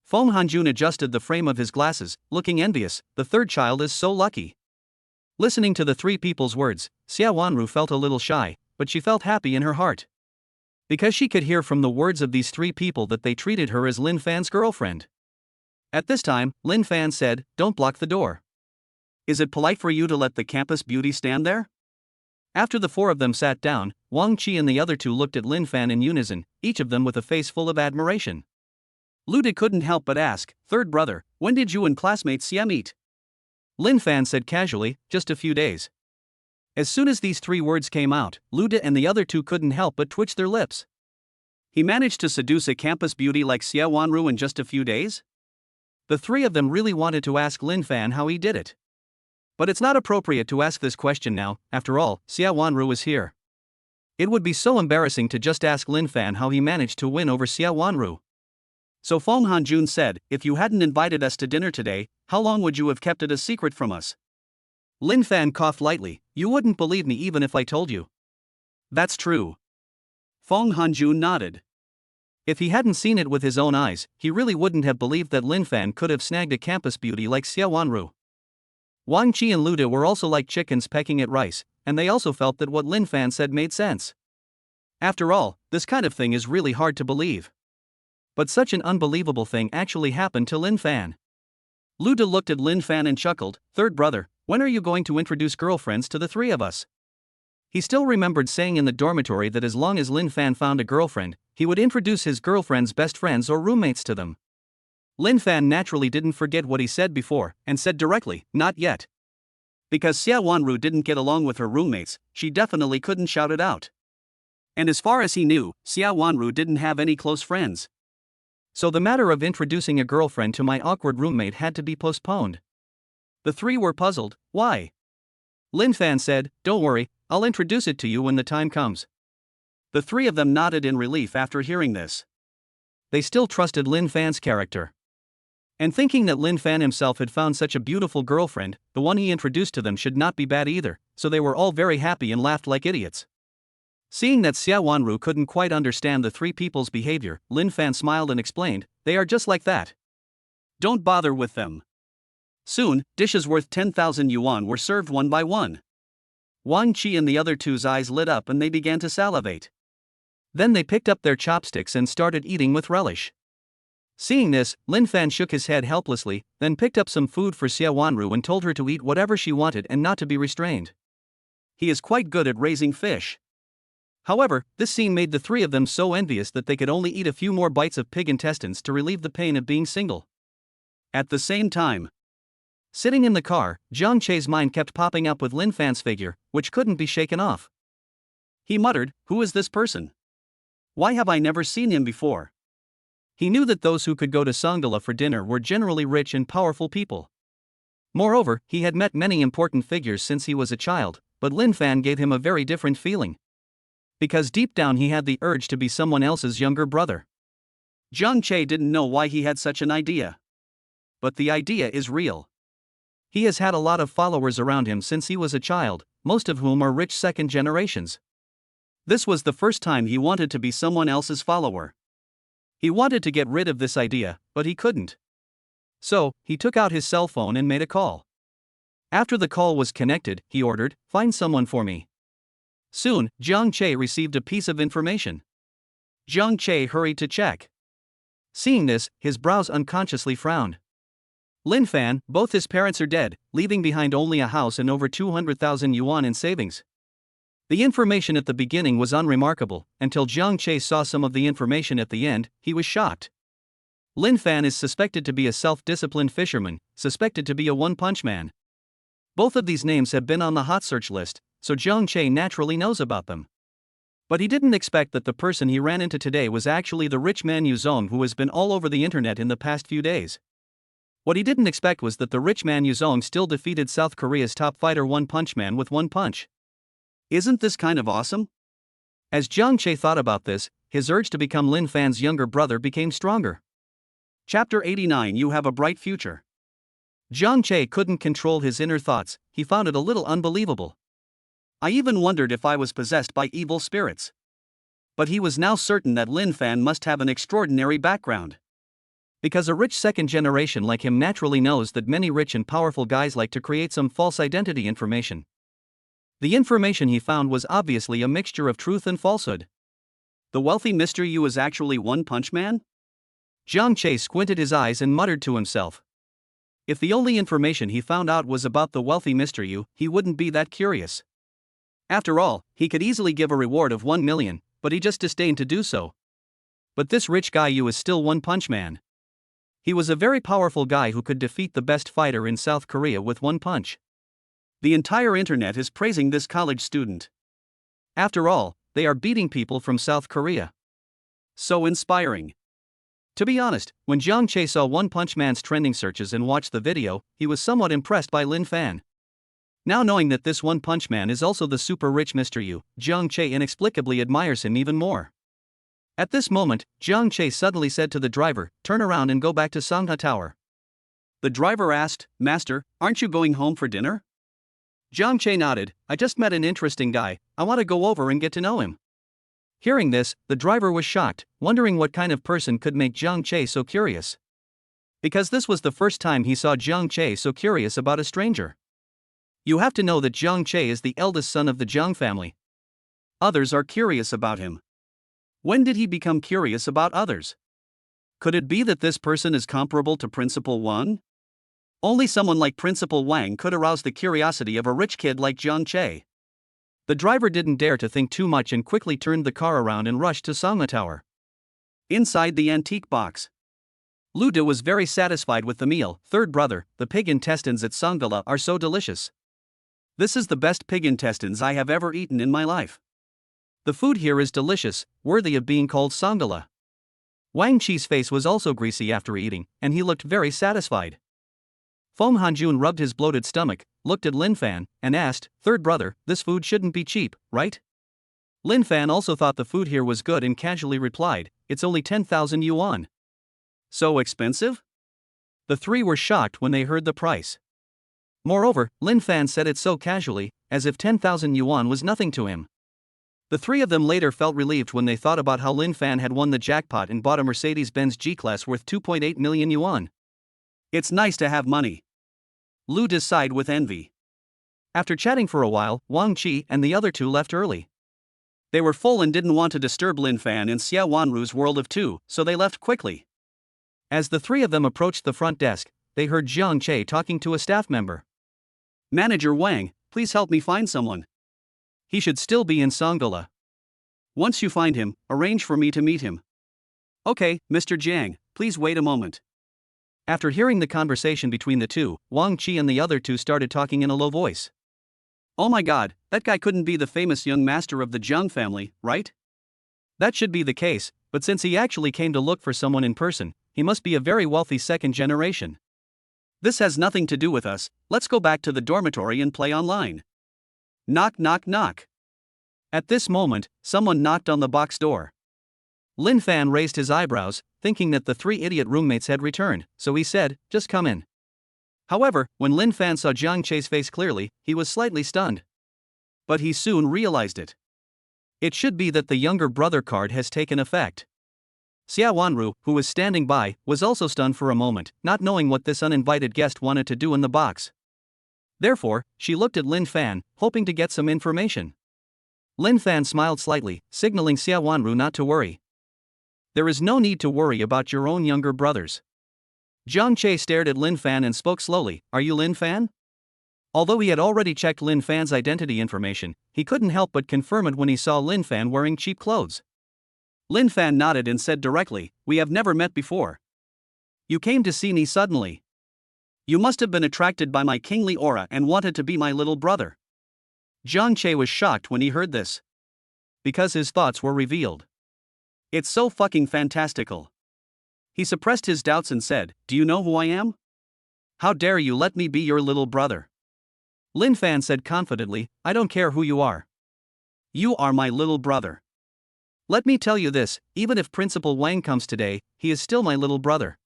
Feng Hanjun adjusted the frame of his glasses, looking envious. The third child is so lucky. Listening to the three people's words, Xia Wanru felt a little shy, but she felt happy in her heart. Because she could hear from the words of these three people that they treated her as Lin Fan's girlfriend. At this time, Lin Fan said, "Don't block the door. Is it polite for you to let the campus beauty stand there?" After the four of them sat down, Wang Qi and the other two looked at Lin Fan in unison, each of them with a face full of admiration. Lu De couldn't help but ask, "Third brother, when did you and classmate Xia meet?" Lin Fan said casually, "Just a few days." As soon as these three words came out, Lu De and the other two couldn't help but twitch their lips. He managed to seduce a campus beauty like Xia Wanru in just a few days? The three of them really wanted to ask Lin Fan how he did it. But it's not appropriate to ask this question now, after all, Xia Wanru is here. It would be so embarrassing to just ask Lin Fan how he managed to win over Xia Wanru. So Fong Hanjun said, if you hadn't invited us to dinner today, how long would you have kept it a secret from us? Lin Fan coughed lightly. You wouldn't believe me even if I told you. That's true. Fong Hanjun nodded. If he hadn't seen it with his own eyes, he really wouldn't have believed that Lin Fan could have snagged a campus beauty like Xia Wanru. Wang Qi and Lu De were also like chickens pecking at rice, and they also felt that what Lin Fan said made sense. After all, this kind of thing is really hard to believe. But such an unbelievable thing actually happened to Lin Fan. Lu De looked at Lin Fan and chuckled, "Third brother, when are you going to introduce girlfriends to the three of us?" He still remembered saying in the dormitory that as long as Lin Fan found a girlfriend, he would introduce his girlfriend's best friends or roommates to them. Lin Fan naturally didn't forget what he said before, and said directly, "Not yet." Because Xia Wanru didn't get along with her roommates, she definitely couldn't shout it out. And as far as he knew, Xia Wanru didn't have any close friends. So the matter of introducing a girlfriend to my awkward roommate had to be postponed. The three were puzzled. Why? Lin Fan said, "Don't worry, I'll introduce it to you when the time comes." The three of them nodded in relief after hearing this. They still trusted Lin Fan's character. And thinking that Lin Fan himself had found such a beautiful girlfriend, the one he introduced to them should not be bad either, so they were all very happy and laughed like idiots. Seeing that Xia Wanru couldn't quite understand the three people's behavior, Lin Fan smiled and explained, "They are just like that. Don't bother with them." Soon, dishes worth 10,000 yuan were served one by one. Wang Qi and the other two's eyes lit up and they began to salivate. Then they picked up their chopsticks and started eating with relish. Seeing this, Lin Fan shook his head helplessly, then picked up some food for Xia Wanru and told her to eat whatever she wanted and not to be restrained. He is quite good at raising fish. However, this scene made the three of them so envious that they could only eat a few more bites of pig intestines to relieve the pain of being single. At the same time, sitting in the car, Zhang Che's mind kept popping up with Lin Fan's figure, which couldn't be shaken off. He muttered, "Who is this person? Why have I never seen him before?" He knew that those who could go to Songdala for dinner were generally rich and powerful people. Moreover, he had met many important figures since he was a child, but Lin Fan gave him a very different feeling. Because deep down he had the urge to be someone else's younger brother. Zhang Che didn't know why he had such an idea. But the idea is real. He has had a lot of followers around him since he was a child, most of whom are rich second generations. This was the first time he wanted to be someone else's follower. He wanted to get rid of this idea, but he couldn't. So, he took out his cell phone and made a call. After the call was connected, he ordered, "Find someone for me." Soon, Zhang Che received a piece of information. Zhang Che hurried to check. Seeing this, his brows unconsciously frowned. Lin Fan, both his parents are dead, leaving behind only a house and over 200,000 yuan in savings. The information at the beginning was unremarkable, until Zhang Che saw some of the information at the end, he was shocked. Lin Fan is suspected to be a self-disciplined fisherman, suspected to be a one-punch man. Both of these names have been on the hot search list, so Zhang Che naturally knows about them. But he didn't expect that the person he ran into today was actually the rich man Yuzong who has been all over the internet in the past few days. What he didn't expect was that the rich man Yuzong still defeated South Korea's top fighter One Punch Man with one punch. Isn't this kind of awesome? As Zhang Che thought about this, his urge to become Lin Fan's younger brother became stronger. Chapter 89 You Have a Bright Future. Zhang Che couldn't control his inner thoughts, he found it a little unbelievable. I even wondered if I was possessed by evil spirits. But he was now certain that Lin Fan must have an extraordinary background. Because a rich second generation like him naturally knows that many rich and powerful guys like to create some false identity information. The information he found was obviously a mixture of truth and falsehood. The wealthy Mr. Yu is actually One Punch Man? Zhang Che squinted his eyes and muttered to himself. If the only information he found out was about the wealthy Mr. Yu, he wouldn't be that curious. After all, he could easily give a reward of 1 million, but he just disdained to do so. But this rich guy Yu is still One Punch Man. He was a very powerful guy who could defeat the best fighter in South Korea with one punch. The entire internet is praising this college student. After all, they are beating people from South Korea. So inspiring. To be honest, when Zhang Che saw One Punch Man's trending searches and watched the video, he was somewhat impressed by Lin Fan. Now knowing that this One Punch Man is also the super rich Mr. Yu, Zhang Che inexplicably admires him even more. At this moment, Jiang Che suddenly said to the driver, "Turn around and go back to Sangha Tower." The driver asked, "Master, aren't you going home for dinner?" Jiang Che nodded, "I just met an interesting guy, I want to go over and get to know him." Hearing this, the driver was shocked, wondering what kind of person could make Jiang Che so curious. Because this was the first time he saw Jiang Che so curious about a stranger. You have to know that Jiang Che is the eldest son of the Jiang family. Others are curious about him. When did he become curious about others? Could it be that this person is comparable to Principal Wang? Only someone like Principal Wang could arouse the curiosity of a rich kid like Jiang Che. The driver didn't dare to think too much and quickly turned the car around and rushed to Sangha Tower. Inside the antique box, Lu De was very satisfied with the meal. "Third brother, the pig intestines at Sangala are so delicious. This is the best pig intestines I have ever eaten in my life. The food here is delicious, worthy of being called Sangala." Wang Chi's face was also greasy after eating, and he looked very satisfied. Feng Hanjun rubbed his bloated stomach, looked at Lin Fan, and asked, "Third brother, this food shouldn't be cheap, right?" Lin Fan also thought the food here was good and casually replied, "It's only 10,000 yuan. So expensive?" The three were shocked when they heard the price. Moreover, Lin Fan said it so casually, as if 10,000 yuan was nothing to him. The three of them later felt relieved when they thought about how Lin Fan had won the jackpot and bought a Mercedes-Benz G-Class worth 2.8 million yuan. It's nice to have money. Lu De sighed with envy. After chatting for a while, Wang Chi and the other two left early. They were full and didn't want to disturb Lin Fan in Xia Wanru's world of two, so they left quickly. As the three of them approached the front desk, they heard Jiang Che talking to a staff member. "Manager Wang, please help me find someone. He should still be in Sangala. Once you find him, arrange for me to meet him." "Okay, Mr. Jiang, please wait a moment." After hearing the conversation between the two, Wang Chi and the other two started talking in a low voice. "Oh my god, that guy couldn't be the famous young master of the Jiang family, right?" "That should be the case, but since he actually came to look for someone in person, he must be a very wealthy second generation." "This has nothing to do with us, let's go back to the dormitory and play online." Knock knock knock. At this moment, someone knocked on the box door. Lin Fan raised his eyebrows, thinking that the three idiot roommates had returned, so he said, "Just come in." However, when Lin Fan saw Jiang Che's face clearly, he was slightly stunned. But he soon realized it. It should be that the younger brother card has taken effect. Xia Wanru, who was standing by, was also stunned for a moment, not knowing what this uninvited guest wanted to do in the box. Therefore, she looked at Lin Fan, hoping to get some information. Lin Fan smiled slightly, signaling Xia Wanru not to worry. "There is no need to worry about your own younger brothers." Jiang Che stared at Lin Fan and spoke slowly, "Are you Lin Fan?" Although he had already checked Lin Fan's identity information, he couldn't help but confirm it when he saw Lin Fan wearing cheap clothes. Lin Fan nodded and said directly, "We have never met before. You came to see me suddenly. You must have been attracted by my kingly aura and wanted to be my little brother." Jiang Che was shocked when he heard this, because his thoughts were revealed. "It's so fucking fantastical." He suppressed his doubts and said, "Do you know who I am? How dare you let me be your little brother?" Lin Fan said confidently, "I don't care who you are. You are my little brother. Let me tell you this, even if Principal Wang comes today, he is still my little brother."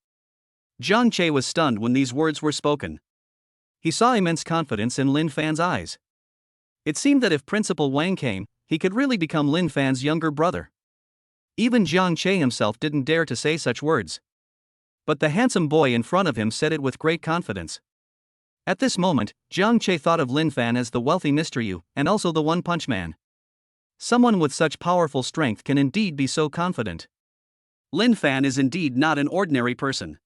Jiang Che was stunned when these words were spoken. He saw immense confidence in Lin Fan's eyes. It seemed that if Principal Wang came, he could really become Lin Fan's younger brother. Even Jiang Che himself didn't dare to say such words. But the handsome boy in front of him said it with great confidence. At this moment, Jiang Che thought of Lin Fan as the wealthy Mr. Yu, and also the One Punch Man. Someone with such powerful strength can indeed be so confident. Lin Fan is indeed not an ordinary person.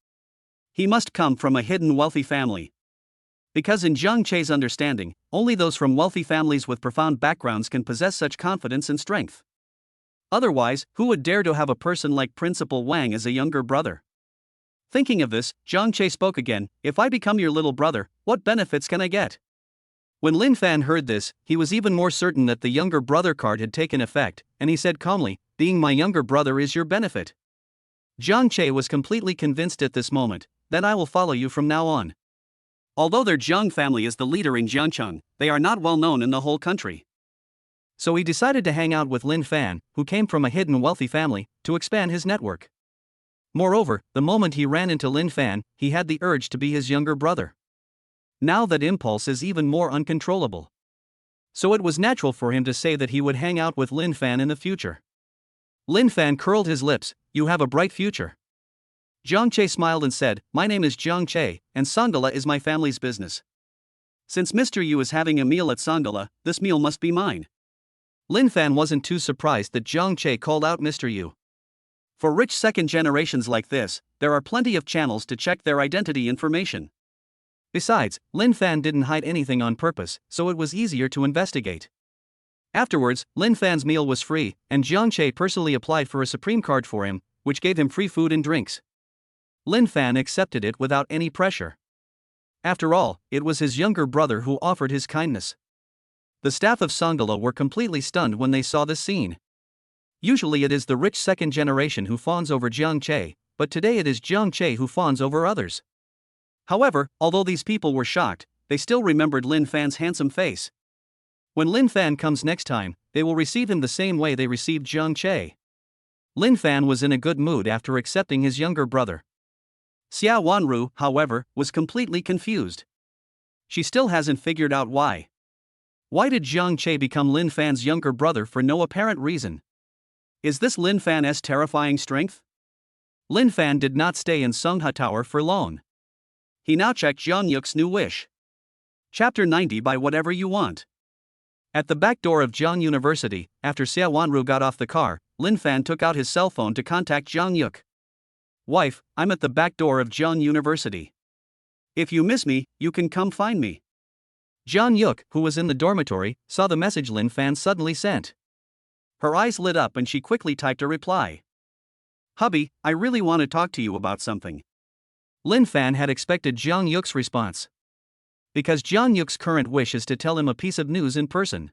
He must come from a hidden wealthy family. Because in Jiang Che's understanding, only those from wealthy families with profound backgrounds can possess such confidence and strength. Otherwise, who would dare to have a person like Principal Wang as a younger brother? Thinking of this, Jiang Che spoke again, "If I become your little brother, what benefits can I get?" When Lin Fan heard this, he was even more certain that the younger brother card had taken effect, and he said calmly, "Being my younger brother is your benefit." Jiang Che was completely convinced at this moment, "Then I will follow you from now on." Although their Jiang family is the leader in Jiangcheng, they are not well known in the whole country. So he decided to hang out with Lin Fan, who came from a hidden wealthy family, to expand his network. Moreover, the moment he ran into Lin Fan, he had the urge to be his younger brother. Now that impulse is even more uncontrollable. So it was natural for him to say that he would hang out with Lin Fan in the future. Lin Fan curled his lips. "You have a bright future." Jiang Che smiled and said, "My name is Jiang Che, and Sangala is my family's business. Since Mr. Yu is having a meal at Sangala, this meal must be mine." Lin Fan wasn't too surprised that Jiang Che called out Mr. Yu. For rich second generations like this, there are plenty of channels to check their identity information. Besides, Lin Fan didn't hide anything on purpose, so it was easier to investigate. Afterwards, Lin Fan's meal was free, and Jiang Che personally applied for a Supreme card for him, which gave him free food and drinks. Lin Fan accepted it without any pressure. After all, it was his younger brother who offered his kindness. The staff of Sangala were completely stunned when they saw this scene. Usually it is the rich second generation who fawns over Jiang Che, but today it is Jiang Che who fawns over others. However, although these people were shocked, they still remembered Lin Fan's handsome face. When Lin Fan comes next time, they will receive him the same way they received Jiang Che. Lin Fan was in a good mood after accepting his younger brother. Xia Wanru, however, was completely confused. She still hasn't figured out why. Why did Jiang Che become Lin Fan's younger brother for no apparent reason? Is this Lin Fan's terrifying strength? Lin Fan did not stay in Sungha Tower for long. He now checked Jiang Yuk's new wish. Chapter 90 Buy whatever you want. At the back door of Jiang University, after Xia Wanru got off the car, Lin Fan took out his cell phone to contact Jiang Yuk. "Wife, I'm at the back door of Jiang University. If you miss me, you can come find me." Jiang Yuk, who was in the dormitory, saw the message Lin Fan suddenly sent. Her eyes lit up and she quickly typed a reply. "Hubby, I really want to talk to you about something." Lin Fan had expected Jiang Yuk's response. Because Jiang Yuk's current wish is to tell him a piece of news in person.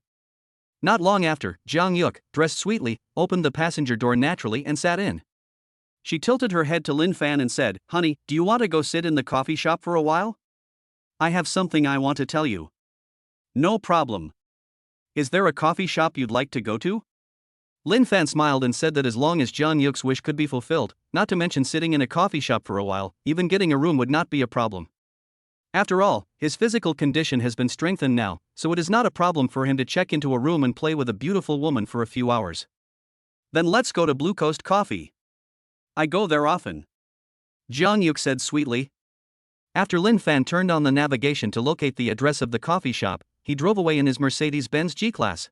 Not long after, Jiang Yuk, dressed sweetly, opened the passenger door naturally and sat in. She tilted her head to Lin Fan and said, "Honey, do you want to go sit in the coffee shop for a while? I have something I want to tell you." "No problem. Is there a coffee shop you'd like to go to?" Lin Fan smiled and said that as long as Jiang Yuk's wish could be fulfilled, not to mention sitting in a coffee shop for a while, even getting a room would not be a problem. After all, his physical condition has been strengthened now, so it is not a problem for him to check into a room and play with a beautiful woman for a few hours. "Then let's go to Blue Coast Coffee. I go there often," Jiang Yuk said sweetly. After Lin Fan turned on the navigation to locate the address of the coffee shop, he drove away in his Mercedes-Benz G-Class.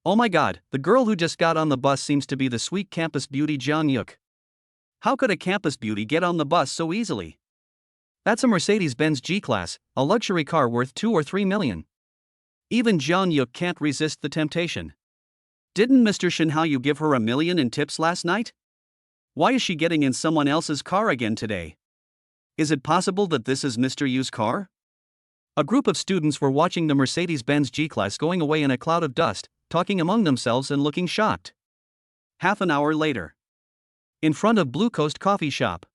Oh my god, the girl who just got on the bus seems to be the sweet campus beauty Jiang Yuk. How could a campus beauty get on the bus so easily? That's a Mercedes-Benz G-Class, a luxury car worth 2 or 3 million. Even Jiang Yuk can't resist the temptation. Didn't Mr. Shinhaoyu give her $1 million in tips last night? Why is she getting in someone else's car again today? Is it possible that this is Mr. Yu's car? A group of students were watching the Mercedes-Benz G-Class going away in a cloud of dust, talking among themselves and looking shocked. Half an hour later. In front of Blue Coast Coffee Shop.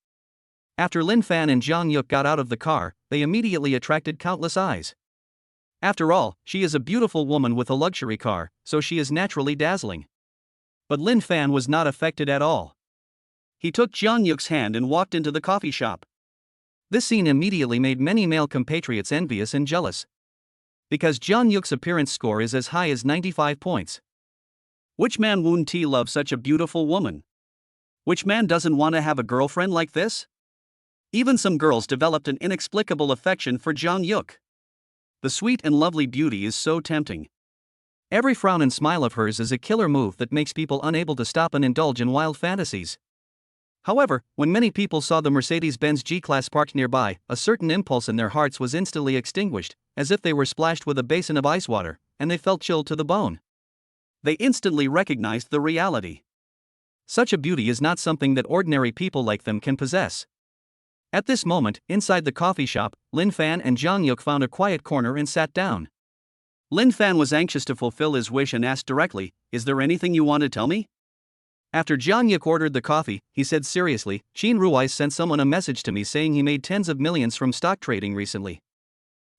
After Lin Fan and Jiang Yuk got out of the car, they immediately attracted countless eyes. After all, she is a beautiful woman with a luxury car, so she is naturally dazzling. But Lin Fan was not affected at all. He took Jiang Yuk's hand and walked into the coffee shop. This scene immediately made many male compatriots envious and jealous. Because Jiang Yuk's appearance score is as high as 95 points. Which man wouldn't love such a beautiful woman? Which man doesn't want to have a girlfriend like this? Even some girls developed an inexplicable affection for Jiang Yuk. The sweet and lovely beauty is so tempting. Every frown and smile of hers is a killer move that makes people unable to stop and indulge in wild fantasies. However, when many people saw the Mercedes-Benz G-Class parked nearby, a certain impulse in their hearts was instantly extinguished, as if they were splashed with a basin of ice water, and they felt chilled to the bone. They instantly recognized the reality. Such a beauty is not something that ordinary people like them can possess. At this moment, inside the coffee shop, Lin Fan and Jiang Yuk found a quiet corner and sat down. Lin Fan was anxious to fulfill his wish and asked directly, "Is there anything you want to tell me?" After Jiang Yuk ordered the coffee, he said seriously, "Qin Rui's sent someone a message to me saying he made tens of millions from stock trading recently."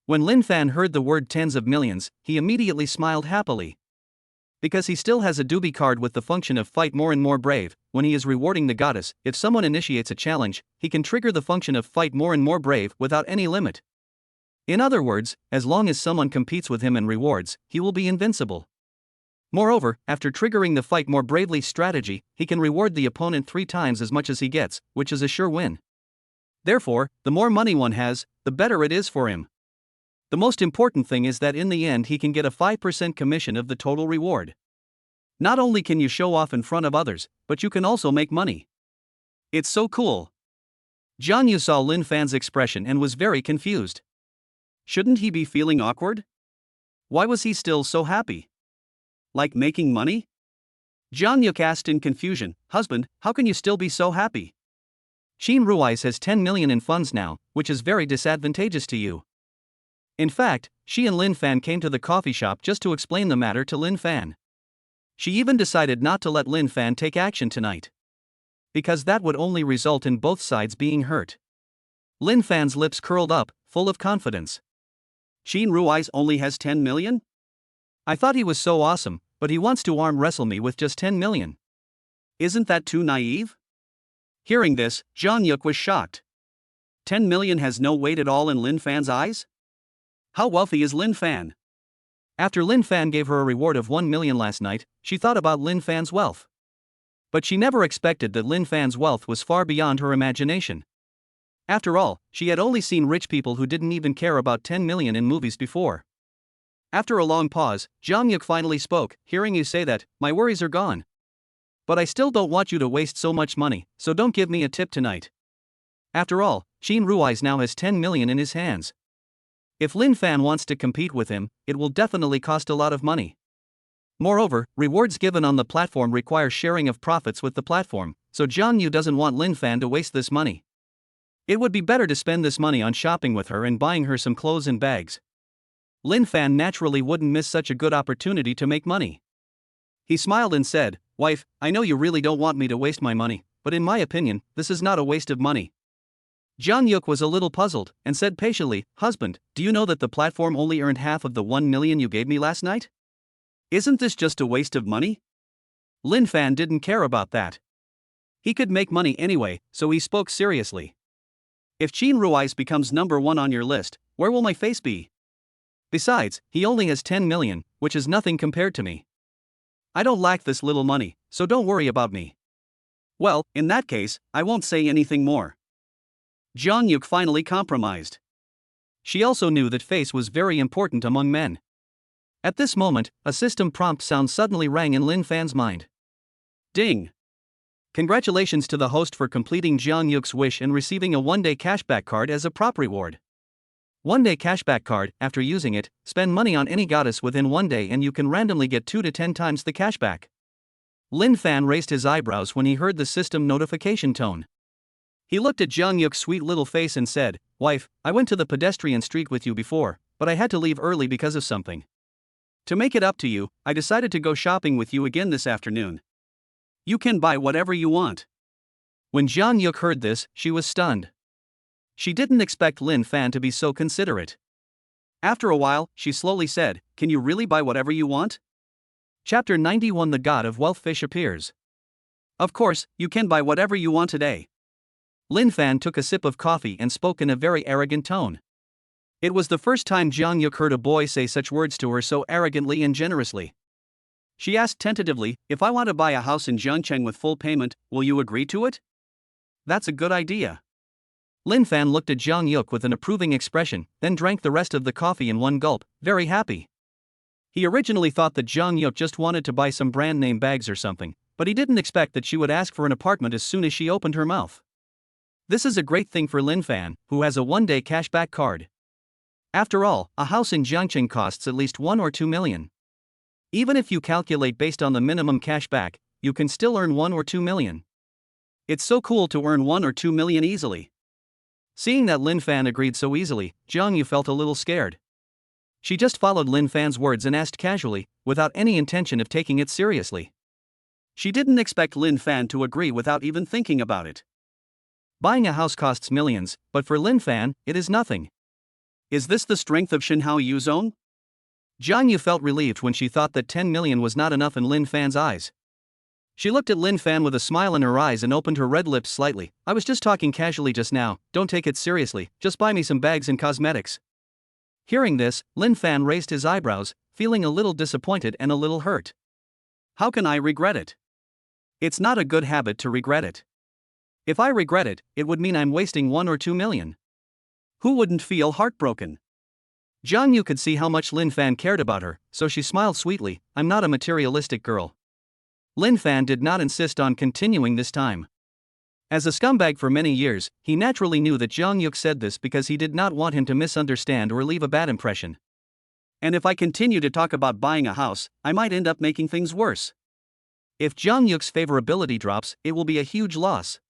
When Lin Fan heard the word tens of millions, he immediately smiled happily. Because he still has a doobie card with the function of fight more and more brave. When he is rewarding the goddess, if someone initiates a challenge, he can trigger the function of fight more and more brave without any limit. In other words, as long as someone competes with him and rewards, he will be invincible. Moreover, after triggering the fight more bravely strategy, he can reward the opponent 3 times as much as he gets, which is a sure win. Therefore, the more money one has, the better it is for him. The most important thing is that in the end he can get a 5% commission of the total reward. Not only can you show off in front of others, but you can also make money. It's so cool. Jiang Yu saw Lin Fan's expression and was very confused. Shouldn't he be feeling awkward? Why was he still so happy? Like making money? Jiang Yu asked in confusion, "Husband, how can you still be so happy? Qin Rui's has 10 million in funds now, which is very disadvantageous to you." In fact, she and Lin Fan came to the coffee shop just to explain the matter to Lin Fan. She even decided not to let Lin Fan take action tonight, because that would only result in both sides being hurt. Lin Fan's lips curled up, full of confidence. Qin Rui's only has 10 million? I thought he was so awesome, but he wants to arm wrestle me with just 10 million. Isn't that too naive? Hearing this, Jiang Yu was shocked. 10 million has no weight at all in Lin Fan's eyes? How wealthy is Lin Fan? After Lin Fan gave her a reward of 1 million last night, she thought about Lin Fan's wealth. But she never expected that Lin Fan's wealth was far beyond her imagination. After all, she had only seen rich people who didn't even care about 10 million in movies before. After a long pause, Jiang Yu finally spoke. "Hearing you say that, my worries are gone. But I still don't want you to waste so much money, so don't give me a tip tonight." After all, Qin Rui's now has 10 million in his hands. If Lin Fan wants to compete with him, it will definitely cost a lot of money. Moreover, rewards given on the platform require sharing of profits with the platform, so Jiang Yu doesn't want Lin Fan to waste this money. It would be better to spend this money on shopping with her and buying her some clothes and bags. Lin Fan naturally wouldn't miss such a good opportunity to make money. He smiled and said, "Wife, I know you really don't want me to waste my money, but in my opinion, this is not a waste of money." Jiang Yu was a little puzzled, and said patiently, "Husband, do you know that the platform only earned half of the 1 million you gave me last night? Isn't this just a waste of money?" Lin Fan didn't care about that. He could make money anyway, so he spoke seriously. "If Qin Rui's becomes number 1 on your list, where will my face be? Besides, he only has 10 million, which is nothing compared to me. I don't lack this little money, so don't worry about me." "Well, in that case, I won't say anything more." Jiang Yu finally compromised. She also knew that face was very important among men. At this moment, a system prompt sound suddenly rang in Lin Fan's mind. Ding! Congratulations to the host for completing Jiang Yu's wish and receiving a 1-day cashback card as a prop reward. 1-day cashback card. After using it, spend money on any goddess within 1 day and you can randomly get 2 to 10 times the cashback. Lin Fan raised his eyebrows when he heard the system notification tone. He looked at Jiang Yu's sweet little face and said, "Wife, I went to the pedestrian street with you before, but I had to leave early because of something. To make it up to you, I decided to go shopping with you again this afternoon. You can buy whatever you want." When Jiang Yu heard this, she was stunned. She didn't expect Lin Fan to be so considerate. After a while, she slowly said, "Can you really buy whatever you want?" Chapter 91 The God of Wealth Fish appears. "Of course, you can buy whatever you want today." Lin Fan took a sip of coffee and spoke in a very arrogant tone. It was the first time Jiang Yu heard a boy say such words to her so arrogantly and generously. She asked tentatively, "If I want to buy a house in Zhangcheng with full payment, will you agree to it?" "That's a good idea." Lin Fan looked at Jiang Yu with an approving expression, then drank the rest of the coffee in one gulp, very happy. He originally thought that Jiang Yu just wanted to buy some brand name bags or something, but he didn't expect that she would ask for an apartment as soon as she opened her mouth. This is a great thing for Lin Fan, who has a 1-day cashback card. After all, a house in Zhangcheng costs at least 1 or 2 million. Even if you calculate based on the minimum cashback, you can still earn 1 or 2 million. It's so cool to earn 1 or 2 million easily. Seeing that Lin Fan agreed so easily, Jiang Yu felt a little scared. She just followed Lin Fan's words and asked casually, without any intention of taking it seriously. She didn't expect Lin Fan to agree without even thinking about it. Buying a house costs millions, but for Lin Fan, it is nothing. Is this the strength of Shinhao Yu's own? Jiang Yu felt relieved when she thought that 10 million was not enough in Lin Fan's eyes. She looked at Lin Fan with a smile in her eyes and opened her red lips slightly. I was just talking casually just now, don't take it seriously, just buy me some bags and cosmetics. Hearing this, Lin Fan raised his eyebrows, feeling a little disappointed and a little hurt. How can I regret it? It's not a good habit to regret it. If I regret it, it would mean I'm wasting 1 or 2 million. Who wouldn't feel heartbroken? Jiang Yu could see how much Lin Fan cared about her, so she smiled sweetly. I'm not a materialistic girl. Lin Fan did not insist on continuing this time. As a scumbag for many years, he naturally knew that Jiang Yu said this because he did not want him to misunderstand or leave a bad impression. And if I continue to talk about buying a house, I might end up making things worse. If Jiang Yu's favorability drops, it will be a huge loss.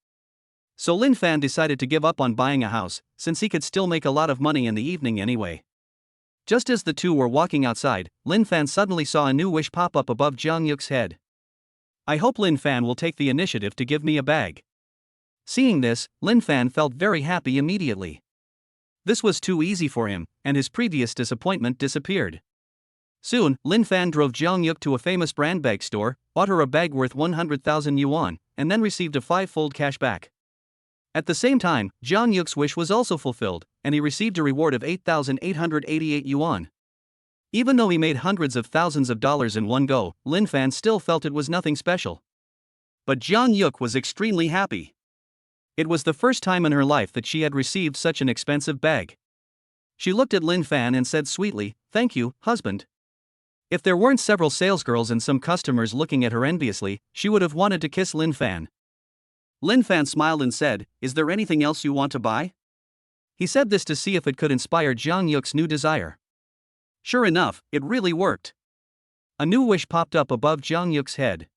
So Lin Fan decided to give up on buying a house, since he could still make a lot of money in the evening anyway. Just as the two were walking outside, Lin Fan suddenly saw a new wish pop up above Jiang Yu's head. I hope Lin Fan will take the initiative to give me a bag. Seeing this, Lin Fan felt very happy immediately. This was too easy for him, and his previous disappointment disappeared. Soon, Lin Fan drove Jiang Yu to a famous brand bag store, bought her a bag worth 100,000 yuan, and then received a 5-fold cash back. At the same time, Jiang Yu's wish was also fulfilled, and he received a reward of 8,888 yuan. Even though he made hundreds of thousands of dollars in one go, Lin Fan still felt it was nothing special. But Jiang Yu was extremely happy. It was the first time in her life that she had received such an expensive bag. She looked at Lin Fan and said sweetly, "Thank you, husband." If there weren't several salesgirls and some customers looking at her enviously, she would have wanted to kiss Lin Fan. Lin Fan smiled and said, "Is there anything else you want to buy?" He said this to see if it could inspire Jiang Yu's new desire. Sure enough, it really worked. A new wish popped up above Jiang Yu's head.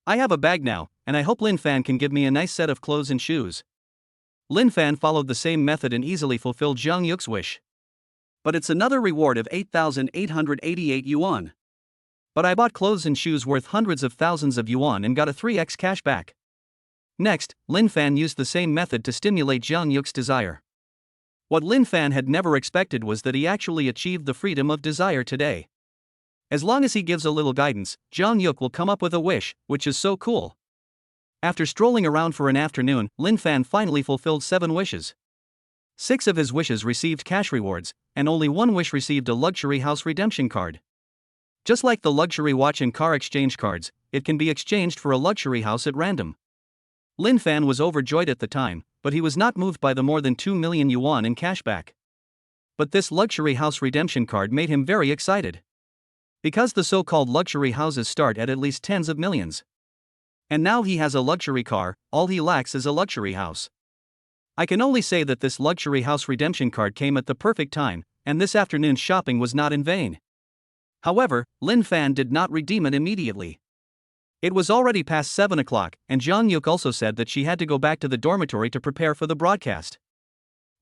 I have a bag now, and I hope Lin Fan can give me a nice set of clothes and shoes. Lin Fan followed the same method and easily fulfilled Jiang Yu's wish. But it's another reward of 8,888 yuan. But I bought clothes and shoes worth hundreds of thousands of yuan and got a 3x cash back. Next, Lin Fan used the same method to stimulate Jiang Yu's desire. What Lin Fan had never expected was that he actually achieved the freedom of desire today. As long as he gives a little guidance, Jiang Yu will come up with a wish, which is so cool. After strolling around for an afternoon, Lin Fan finally fulfilled 7 wishes. 6 of his wishes received cash rewards, and only 1 wish received a luxury house redemption card. Just like the luxury watch and car exchange cards, it can be exchanged for a luxury house at random. Lin Fan was overjoyed at the time, but he was not moved by the more than 2 million yuan in cashback. But this luxury house redemption card made him very excited. Because the so-called luxury houses start at least tens of millions. And now he has a luxury car, all he lacks is a luxury house. I can only say that this luxury house redemption card came at the perfect time, and this afternoon's shopping was not in vain. However, Lin Fan did not redeem it immediately. It was already past 7 o'clock, and Jiang Yu also said that she had to go back to the dormitory to prepare for the broadcast.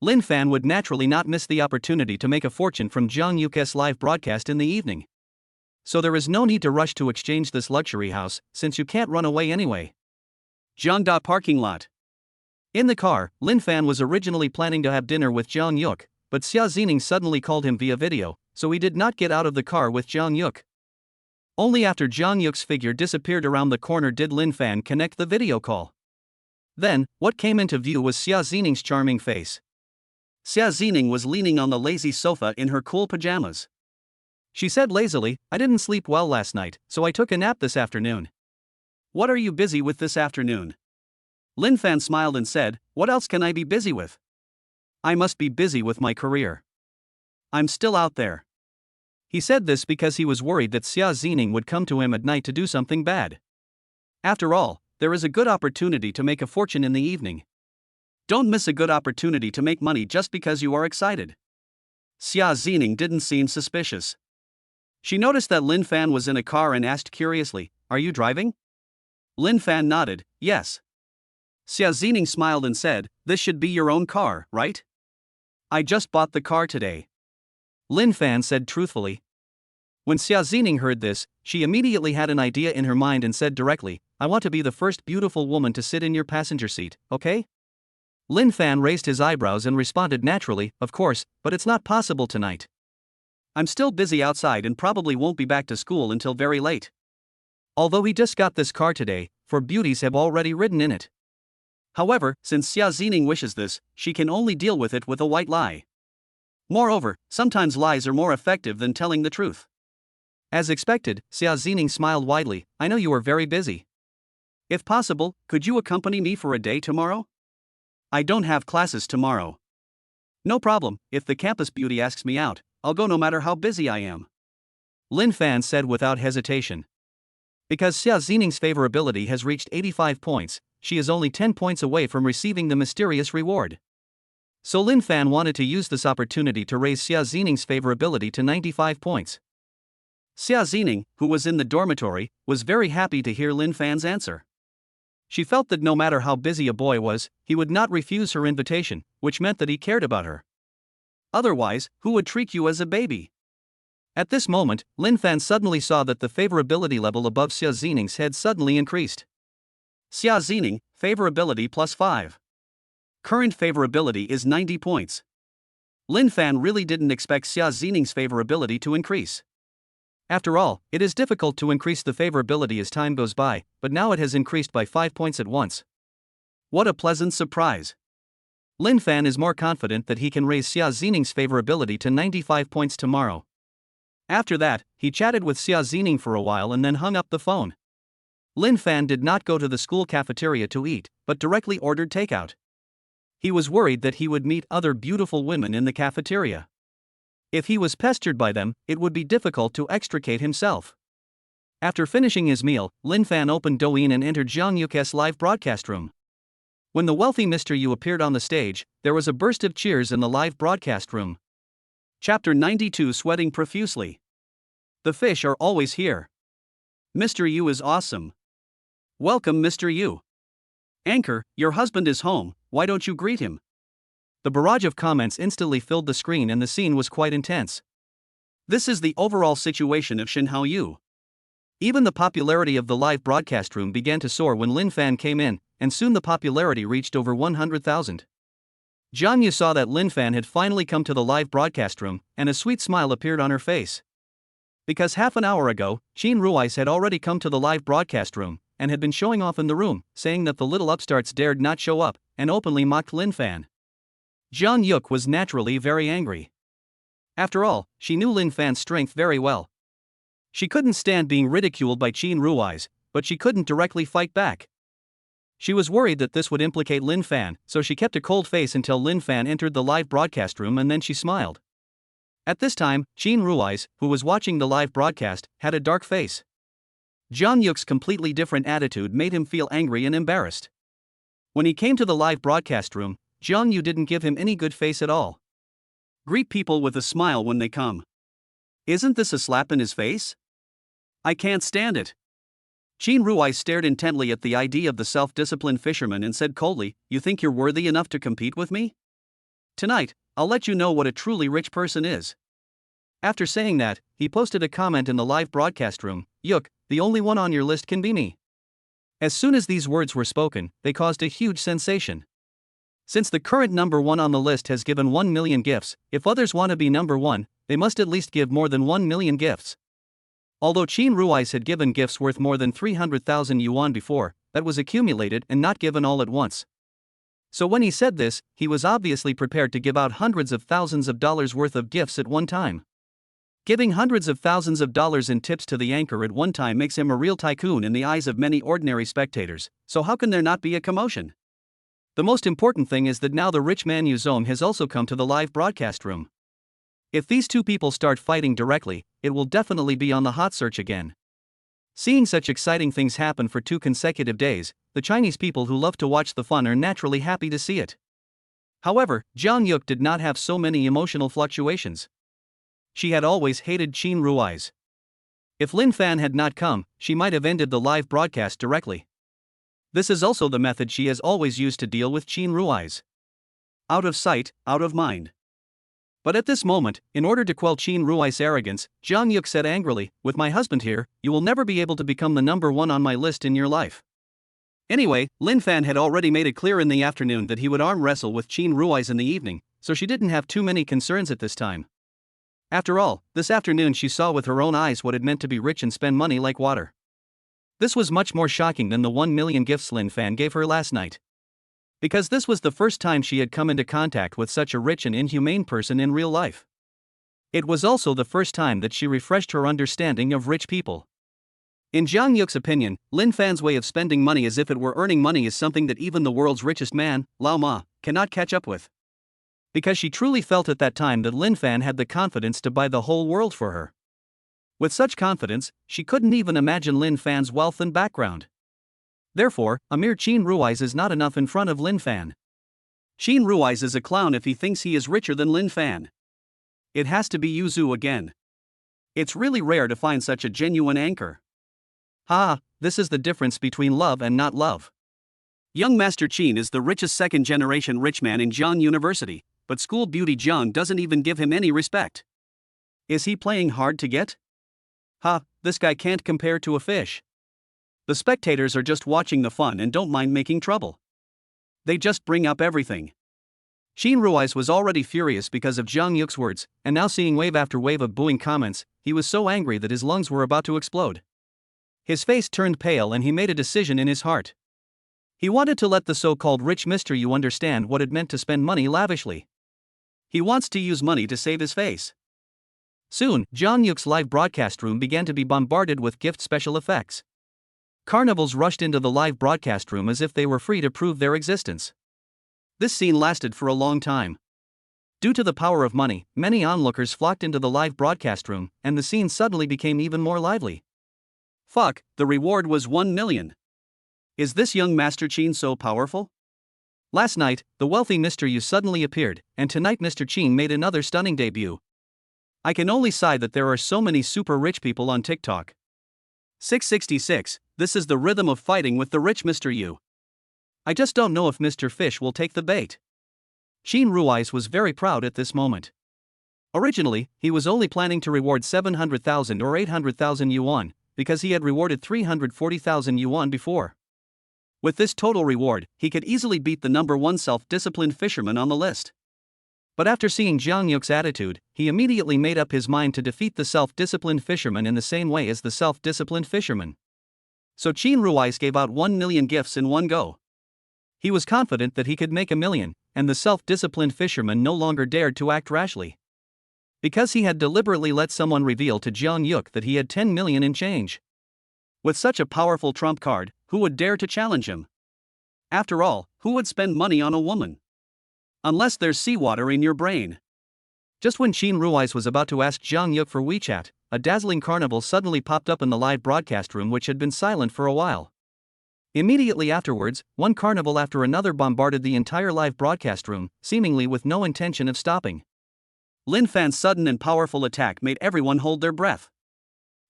Lin Fan would naturally not miss the opportunity to make a fortune from Jiang Yu's live broadcast in the evening. So there is no need to rush to exchange this luxury house, since you can't run away anyway. Jiangda parking lot. In the car, Lin Fan was originally planning to have dinner with Jiang Yu, but Xia Zining suddenly called him via video, so he did not get out of the car with Jiang Yu. Only after Jiang Yu's figure disappeared around the corner did Lin Fan connect the video call. Then, what came into view was Xia Zining's charming face. Xia Zining was leaning on the lazy sofa in her cool pajamas. She said lazily, "I didn't sleep well last night, so I took a nap this afternoon." "What are you busy with this afternoon?" Lin Fan smiled and said, "What else can I be busy with? I must be busy with my career. I'm still out there." He said this because he was worried that Xia Zining would come to him at night to do something bad. After all, there is a good opportunity to make a fortune in the evening. Don't miss a good opportunity to make money just because you are excited. Xia Zining didn't seem suspicious. She noticed that Lin Fan was in a car and asked curiously, "Are you driving?" Lin Fan nodded, "Yes." Xia Zining smiled and said, "This should be your own car, right?" "I just bought the car today," Lin Fan said truthfully. When Xia Zining heard this, she immediately had an idea in her mind and said directly, "I want to be the first beautiful woman to sit in your passenger seat, okay?" Lin Fan raised his eyebrows and responded naturally, "Of course, but it's not possible tonight." I'm still busy outside and probably won't be back to school until very late. Although he just got this car today, 4 beauties have already ridden in it. However, since Xia Zining wishes this, she can only deal with it with a white lie. Moreover, sometimes lies are more effective than telling the truth. As expected, Xia Zining smiled widely. I know you are very busy. If possible, could you accompany me for a day tomorrow? I don't have classes tomorrow. No problem, if the campus beauty asks me out, I'll go no matter how busy I am. Lin Fan said without hesitation. Because Xia Zining's favorability has reached 85 points, she is only 10 points away from receiving the mysterious reward. So Lin Fan wanted to use this opportunity to raise Xia Zining's favorability to 95 points. Xia Zining, who was in the dormitory, was very happy to hear Lin Fan's answer. She felt that no matter how busy a boy was, he would not refuse her invitation, which meant that he cared about her. Otherwise, who would treat you as a baby? At this moment, Lin Fan suddenly saw that the favorability level above Xia Zining's had suddenly increased. Xia Zining, favorability plus 5. Current favorability is 90 points. Lin Fan really didn't expect Xia Zining's favorability to increase. After all, it is difficult to increase the favorability as time goes by, but now it has increased by 5 points at once. What a pleasant surprise. Lin Fan is more confident that he can raise Xia Zining's favorability to 95 points tomorrow. After that, he chatted with Xia Zining for a while and then hung up the phone. Lin Fan did not go to the school cafeteria to eat, but directly ordered takeout. He was worried that he would meet other beautiful women in the cafeteria. If he was pestered by them, it would be difficult to extricate himself. After finishing his meal, Lin Fan opened Douyin and entered Zhang Yuke's live broadcast room. When the wealthy Mr. Yu appeared on the stage, there was a burst of cheers in the live broadcast room. Chapter 92 Sweating Profusely. The fish are always here. Mr. Yu is awesome. Welcome, Mr. Yu. Anchor, your husband is home, why don't you greet him? The barrage of comments instantly filled the screen and the scene was quite intense. This is the overall situation of Shinhao Yu. Even the popularity of the live broadcast room began to soar when Lin Fan came in, and soon the popularity reached over 100,000. Zhang Yu saw that Lin Fan had finally come to the live broadcast room, and a sweet smile appeared on her face. Because half an hour ago, Qin Rui's had already come to the live broadcast room, and had been showing off in the room, saying that the little upstarts dared not show up, and openly mocked Lin Fan. Zhang Yuk was naturally very angry. After all, she knew Lin Fan's strength very well. She couldn't stand being ridiculed by Qin Rui's, but she couldn't directly fight back. She was worried that this would implicate Lin Fan, so she kept a cold face until Lin Fan entered the live broadcast room and then she smiled. At this time, Qin Rui's, who was watching the live broadcast, had a dark face. Zhang Yuk's completely different attitude made him feel angry and embarrassed. When he came to the live broadcast room, Zhang Yu didn't give him any good face at all. Greet people with a smile when they come. Isn't this a slap in his face? I can't stand it. Qin Rui stared intently at the idea of the self-disciplined fisherman and said coldly, "You think you're worthy enough to compete with me? Tonight, I'll let you know what a truly rich person is." After saying that, he posted a comment in the live broadcast room, "Yuk, the only one on your list can be me." As soon as these words were spoken, they caused a huge sensation. Since the current number 1 on the list has given 1 million gifts, if others want to be number 1, they must at least give more than 1 million gifts. Although Qin Rui's had given gifts worth more than 300,000 yuan before, that was accumulated and not given all at once. So when he said this, he was obviously prepared to give out hundreds of thousands of dollars worth of gifts at one time. Giving hundreds of thousands of dollars in tips to the anchor at one time makes him a real tycoon in the eyes of many ordinary spectators, so how can there not be a commotion? The most important thing is that now the rich man Yu Zong has also come to the live broadcast room. If these two people start fighting directly, it will definitely be on the hot search again. Seeing such exciting things happen for 2 consecutive days, the Chinese people who love to watch the fun are naturally happy to see it. However, Zhang Yuk did not have so many emotional fluctuations. She had always hated Qin Rui's. If Lin Fan had not come, she might have ended the live broadcast directly. This is also the method she has always used to deal with Qin Rui's. Out of sight, out of mind. But at this moment, in order to quell Qin Rui's arrogance, Zhang Yuk said angrily, "With my husband here, you will never be able to become the number 1 on my list in your life." Anyway, Lin Fan had already made it clear in the afternoon that he would arm wrestle with Qin Rui's in the evening, so she didn't have too many concerns at this time. After all, this afternoon she saw with her own eyes what it meant to be rich and spend money like water. This was much more shocking than the 1 million gifts Lin Fan gave her last night. Because this was the first time she had come into contact with such a rich and inhumane person in real life. It was also the first time that she refreshed her understanding of rich people. In Jiang Yuk's opinion, Lin Fan's way of spending money as if it were earning money is something that even the world's richest man, Lao Ma, cannot catch up with. Because she truly felt at that time that Lin Fan had the confidence to buy the whole world for her. With such confidence, she couldn't even imagine Lin Fan's wealth and background. Therefore, a mere Qin Ruiz is not enough in front of Lin Fan. Qin Ruiz is a clown if he thinks he is richer than Lin Fan. It has to be Yuzu again. It's really rare to find such a genuine anchor. This is the difference between love and not love. Young Master Qin is the richest second-generation rich man in Jiang University, but school beauty Jiang doesn't even give him any respect. Is he playing hard to get? This guy can't compare to a fish. The spectators are just watching the fun and don't mind making trouble. They just bring up everything. Qin Ruiz was already furious because of Jiang Yuk's words, and now seeing wave after wave of booing comments, he was so angry that his lungs were about to explode. His face turned pale and he made a decision in his heart. He wanted to let the so-called rich Mr. Yu understand what it meant to spend money lavishly. He wants to use money to save his face. Soon, Jiang Yuk's live broadcast room began to be bombarded with gift special effects. Carnivals rushed into the live broadcast room as if they were free to prove their existence. This scene lasted for a long time. Due to the power of money, many onlookers flocked into the live broadcast room, and the scene suddenly became even more lively. The reward was 1 million. Is this young Master Qin so powerful? Last night, the wealthy Mr. Yu suddenly appeared, and tonight Mr. Qin made another stunning debut. I can only sigh that there are so many super rich people on TikTok. 666, this is the rhythm of fighting with the rich Mr. Yu. I just don't know if Mr. Fish will take the bait. Qin Ruiz was very proud at this moment. Originally, he was only planning to reward 700,000 or 800,000 yuan, because he had rewarded 340,000 yuan before. With this total reward, he could easily beat the number 1 self-disciplined fisherman on the list. But after seeing Jiang Yuk's attitude, he immediately made up his mind to defeat the self-disciplined fisherman in the same way as the self-disciplined fisherman. So Qin Ruiz gave out 1 million gifts in one go. He was confident that he could make 1 million, and the self-disciplined fisherman no longer dared to act rashly. Because he had deliberately let someone reveal to Jiang Yuk that he had 10 million in change. With such a powerful trump card, who would dare to challenge him? After all, who would spend money on a woman? Unless there's seawater in your brain. Just when Qin Ruiz was about to ask Jiang Yuk for WeChat, a dazzling carnival suddenly popped up in the live broadcast room which had been silent for a while. Immediately afterwards, one carnival after another bombarded the entire live broadcast room, seemingly with no intention of stopping. Lin Fan's sudden and powerful attack made everyone hold their breath.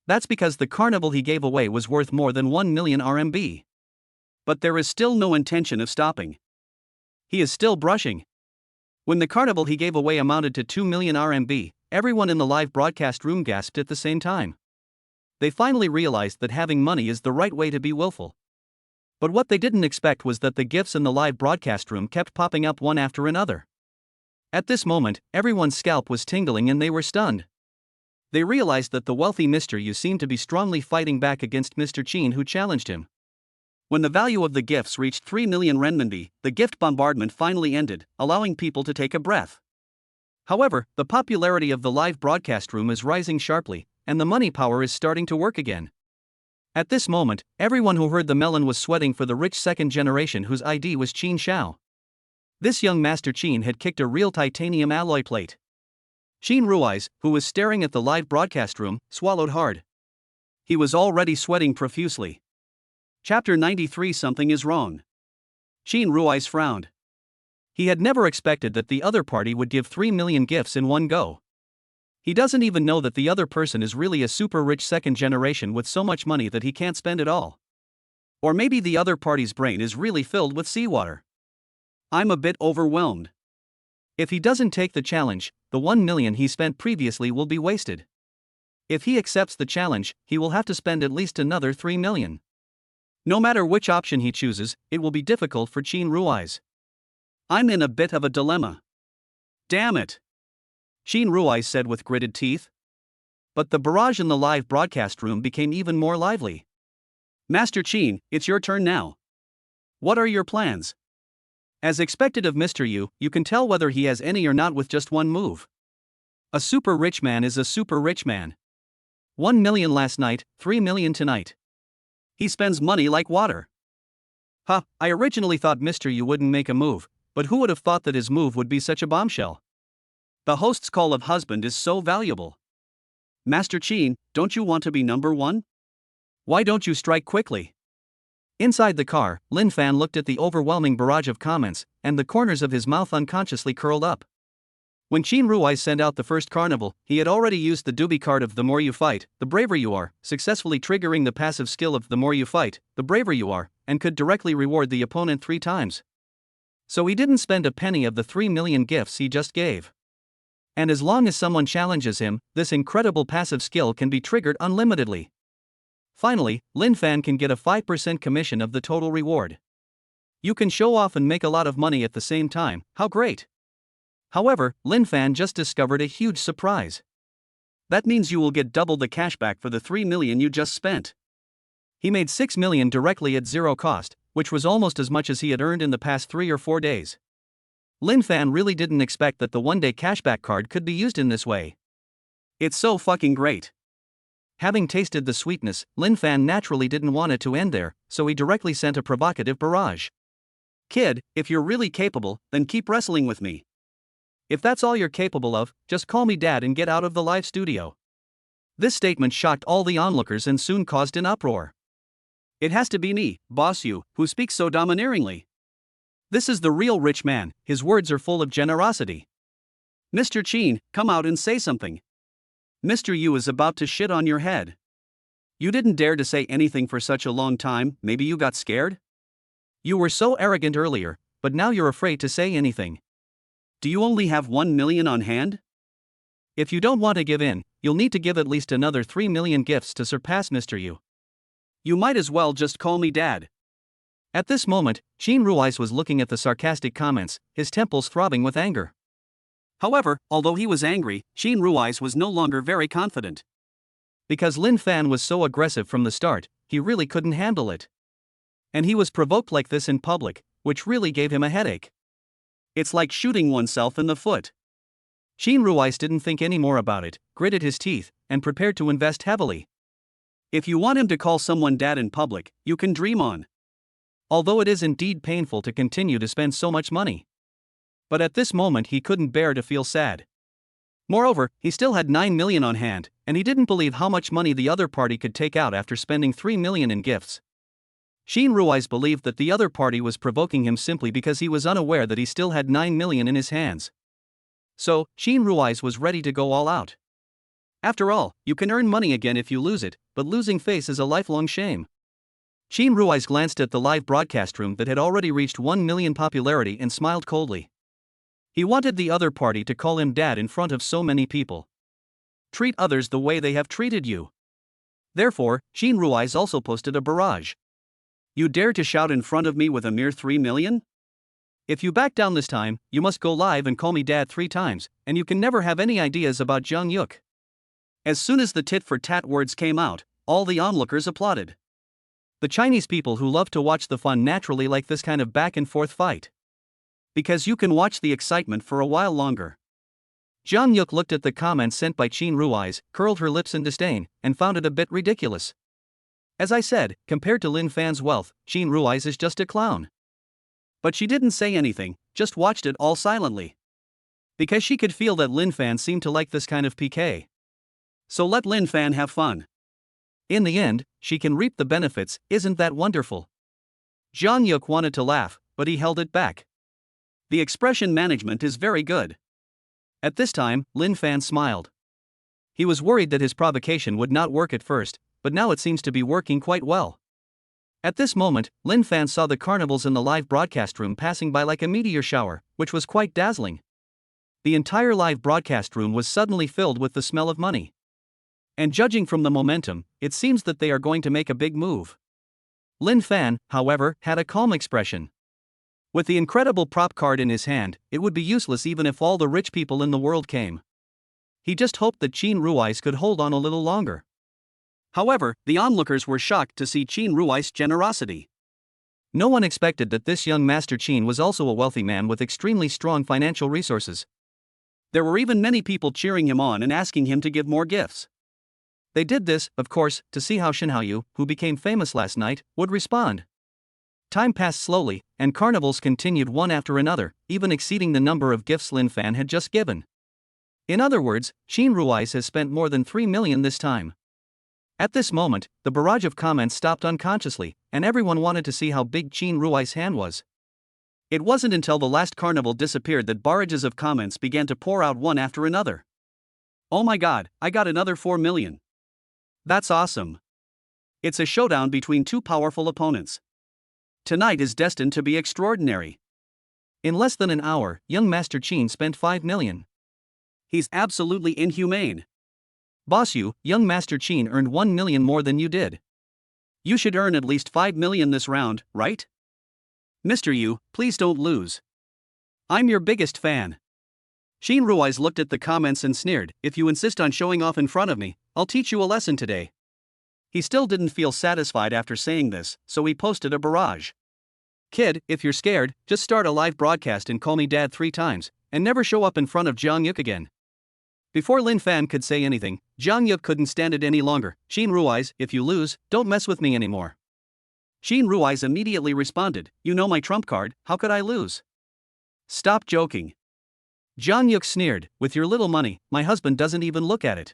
That's because the carnival he gave away was worth more than 1 million RMB. But there is still no intention of stopping. He is still brushing. When the carnival he gave away amounted to 2 million RMB, everyone in the live broadcast room gasped at the same time. They finally realized that having money is the right way to be willful. But what they didn't expect was that the gifts in the live broadcast room kept popping up one after another. At this moment, everyone's scalp was tingling and they were stunned. They realized that the wealthy Mr. Yu seemed to be strongly fighting back against Mr. Qin, who challenged him. When the value of the gifts reached 3 million renminbi, the gift bombardment finally ended, allowing people to take a breath. However, the popularity of the live broadcast room is rising sharply, and the money power is starting to work again. At this moment, everyone who heard the melon was sweating for the rich second generation whose ID was Qin Xiao. This young Master Qin had kicked a real titanium alloy plate. Qin Ruiz, who was staring at the live broadcast room, swallowed hard. He was already sweating profusely. Chapter 93. Something is wrong. Qin Ruiz frowned. He had never expected that the other party would give 3 million gifts in one go. He doesn't even know that the other person is really a super rich second generation with so much money that he can't spend it all. Or maybe the other party's brain is really filled with seawater. I'm a bit overwhelmed. If he doesn't take the challenge, the 1 million he spent previously will be wasted. If he accepts the challenge, he will have to spend at least another 3 million. No matter which option he chooses, it will be difficult for Qin Ruiz. I'm in a bit of a dilemma. Damn it! Shin Ruai said with gritted teeth. But the barrage in the live broadcast room became even more lively. Master Qin, it's your turn now. What are your plans? As expected of Mr. Yu, you can tell whether he has any or not with just one move. A super rich man is a super rich man. 1 million last night, 3 million tonight. He spends money like water. Ha, I originally thought Mr. Yu wouldn't make a move, but who would have thought that his move would be such a bombshell? The host's call of husband is so valuable. Master Qin, don't you want to be number one? Why don't you strike quickly? Inside the car, Lin Fan looked at the overwhelming barrage of comments, and the corners of his mouth unconsciously curled up. When Qin Ruai sent out the first carnival, he had already used the doobie card of the more you fight, the braver you are, successfully triggering the passive skill of the more you fight, the braver you are, and could directly reward the opponent 3 times. So he didn't spend a penny of the 3 million gifts he just gave. And as long as someone challenges him, this incredible passive skill can be triggered unlimitedly. Finally, Lin Fan can get a 5% commission of the total reward. You can show off and make a lot of money at the same time, how great! However, Lin Fan just discovered a huge surprise. That means you will get double the cashback for the 3 million you just spent. He made 6 million directly at zero cost, which was almost as much as he had earned in the past 3 or 4 days. Lin Fan really didn't expect that the one-day cashback card could be used in this way. It's so fucking great. Having tasted the sweetness, Lin Fan naturally didn't want it to end there, so he directly sent a provocative barrage. Kid, if you're really capable, then keep wrestling with me. If that's all you're capable of, just call me dad and get out of the live studio. This statement shocked all the onlookers and soon caused an uproar. It has to be me, Boss Yu, who speaks so domineeringly. This is the real rich man, his words are full of generosity. Mr. Qin, come out and say something. Mr. Yu is about to shit on your head. You didn't dare to say anything for such a long time, maybe you got scared? You were so arrogant earlier, but now you're afraid to say anything. Do you only have 1 million on hand? If you don't want to give in, you'll need to give at least another 3 million gifts to surpass Mr. Yu. You might as well just call me dad. At this moment, Qin Ruais was looking at the sarcastic comments, his temples throbbing with anger. However, although he was angry, Qin Ruais was no longer very confident. Because Lin Fan was so aggressive from the start, he really couldn't handle it. And he was provoked like this in public, which really gave him a headache. It's like shooting oneself in the foot. Qin Ruais didn't think any more about it, gritted his teeth, and prepared to invest heavily. If you want him to call someone dad in public, you can dream on. Although it is indeed painful to continue to spend so much money. But at this moment he couldn't bear to feel sad. Moreover, he still had 9 million on hand, and he didn't believe how much money the other party could take out after spending 3 million in gifts. Qin Ruais believed that the other party was provoking him simply because he was unaware that he still had 9 million in his hands. So, Qin Ruais was ready to go all out. After all, you can earn money again if you lose it, but losing face is a lifelong shame. Qin Ruais glanced at the live broadcast room that had already reached 1 million popularity and smiled coldly. He wanted the other party to call him dad in front of so many people. Treat others the way they have treated you. Therefore, Qin Ruais also posted a barrage. You dare to shout in front of me with a mere 3 million? If you back down this time, you must go live and call me dad 3 times, and you can never have any ideas about Zhang Yuk. As soon as the tit-for-tat words came out, all the onlookers applauded. The Chinese people who love to watch the fun naturally like this kind of back-and-forth fight. Because you can watch the excitement for a while longer. Zhang Yuk looked at the comments sent by Qin Ruais, curled her lips in disdain, and found it a bit ridiculous. As I said, compared to Lin Fan's wealth, Qin Ruais is just a clown. But she didn't say anything, just watched it all silently. Because she could feel that Lin Fan seemed to like this kind of PK. So let Lin Fan have fun. In the end, she can reap the benefits, isn't that wonderful? Zhang Yuk wanted to laugh, but he held it back. The expression management is very good. At this time, Lin Fan smiled. He was worried that his provocation would not work at first, but now it seems to be working quite well. At this moment, Lin Fan saw the carnivals in the live broadcast room passing by like a meteor shower, which was quite dazzling. The entire live broadcast room was suddenly filled with the smell of money. And judging from the momentum, it seems that they are going to make a big move. Lin Fan, however, had a calm expression. With the incredible prop card in his hand, it would be useless even if all the rich people in the world came. He just hoped that Qin Rui's could hold on a little longer. However, the onlookers were shocked to see Qin Rui's generosity. No one expected that this young Master Qin was also a wealthy man with extremely strong financial resources. There were even many people cheering him on and asking him to give more gifts. They did this, of course, to see how Shinhaoyu, who became famous last night, would respond. Time passed slowly, and carnivals continued one after another, even exceeding the number of gifts Lin Fan had just given. In other words, Qin Rui's has spent more than 3 million this time. At this moment, the barrage of comments stopped unconsciously, and everyone wanted to see how big Qin Rui's hand was. It wasn't until the last carnival disappeared that barrages of comments began to pour out one after another. Oh my god, I got another 4 million. That's awesome. It's a showdown between two powerful opponents. Tonight is destined to be extraordinary. In less than an hour, young Master Qin spent 5 million. He's absolutely inhumane. Boss Yu, young Master Qin earned 1 million more than you did. You should earn at least 5 million this round, right? Mr. Yu, please don't lose. I'm your biggest fan. Qin Rui's looked at the comments and sneered, if you insist on showing off in front of me, I'll teach you a lesson today. He still didn't feel satisfied after saying this, so he posted a barrage. Kid, if you're scared, just start a live broadcast and call me dad 3 times, and never show up in front of Zhang Yuk again. Before Lin Fan could say anything, Zhang Yuk couldn't stand it any longer. Qin Rui's, if you lose, don't mess with me anymore. Qin Rui's immediately responded, you know my trump card, how could I lose? Stop joking. Zhang Yuk sneered, with your little money, my husband doesn't even look at it.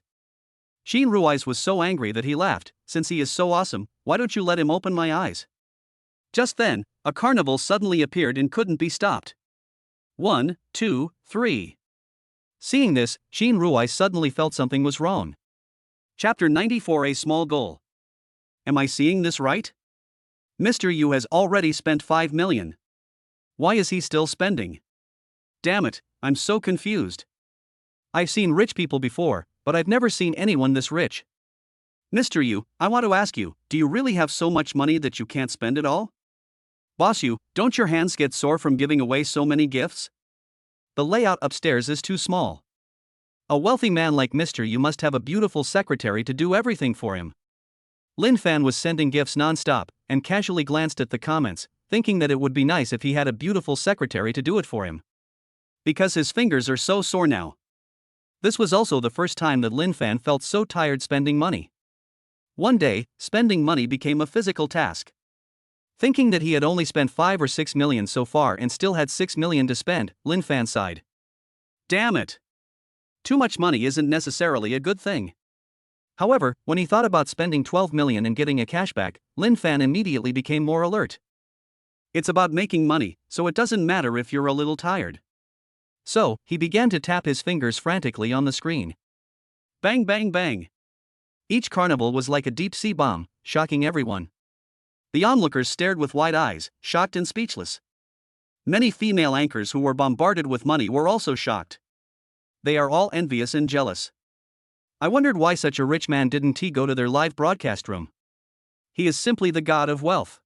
Qin Rui's was so angry that he laughed, since he is so awesome, why don't you let him open my eyes? Just then, a carnival suddenly appeared and couldn't be stopped. 1, 2, 3. Seeing this, Qin Rui's suddenly felt something was wrong. Chapter 94, A Small Goal. Am I seeing this right? Mr. Yu has already spent 5 million. Why is he still spending? Damn it, I'm so confused. I've seen rich people before, but I've never seen anyone this rich. Mr. Yu, I want to ask you, do you really have so much money that you can't spend it all? Boss Yu, don't your hands get sore from giving away so many gifts? The layout upstairs is too small. A wealthy man like Mr. Yu must have a beautiful secretary to do everything for him. Lin Fan was sending gifts non-stop, and casually glanced at the comments, thinking that it would be nice if he had a beautiful secretary to do it for him. Because his fingers are so sore now. This was also the first time that Lin Fan felt so tired spending money. One day, spending money became a physical task. Thinking that he had only spent 5 or 6 million so far and still had 6 million to spend, Lin Fan sighed. Damn it! Too much money isn't necessarily a good thing. However, when he thought about spending 12 million and getting a cashback, Lin Fan immediately became more alert. It's about making money, so it doesn't matter if you're a little tired. So, he began to tap his fingers frantically on the screen. Bang bang bang! Each carnival was like a deep-sea bomb, shocking everyone. The onlookers stared with wide eyes, shocked and speechless. Many female anchors who were bombarded with money were also shocked. They are all envious and jealous. I wondered why such a rich man didn't go to their live broadcast room. He is simply the god of wealth.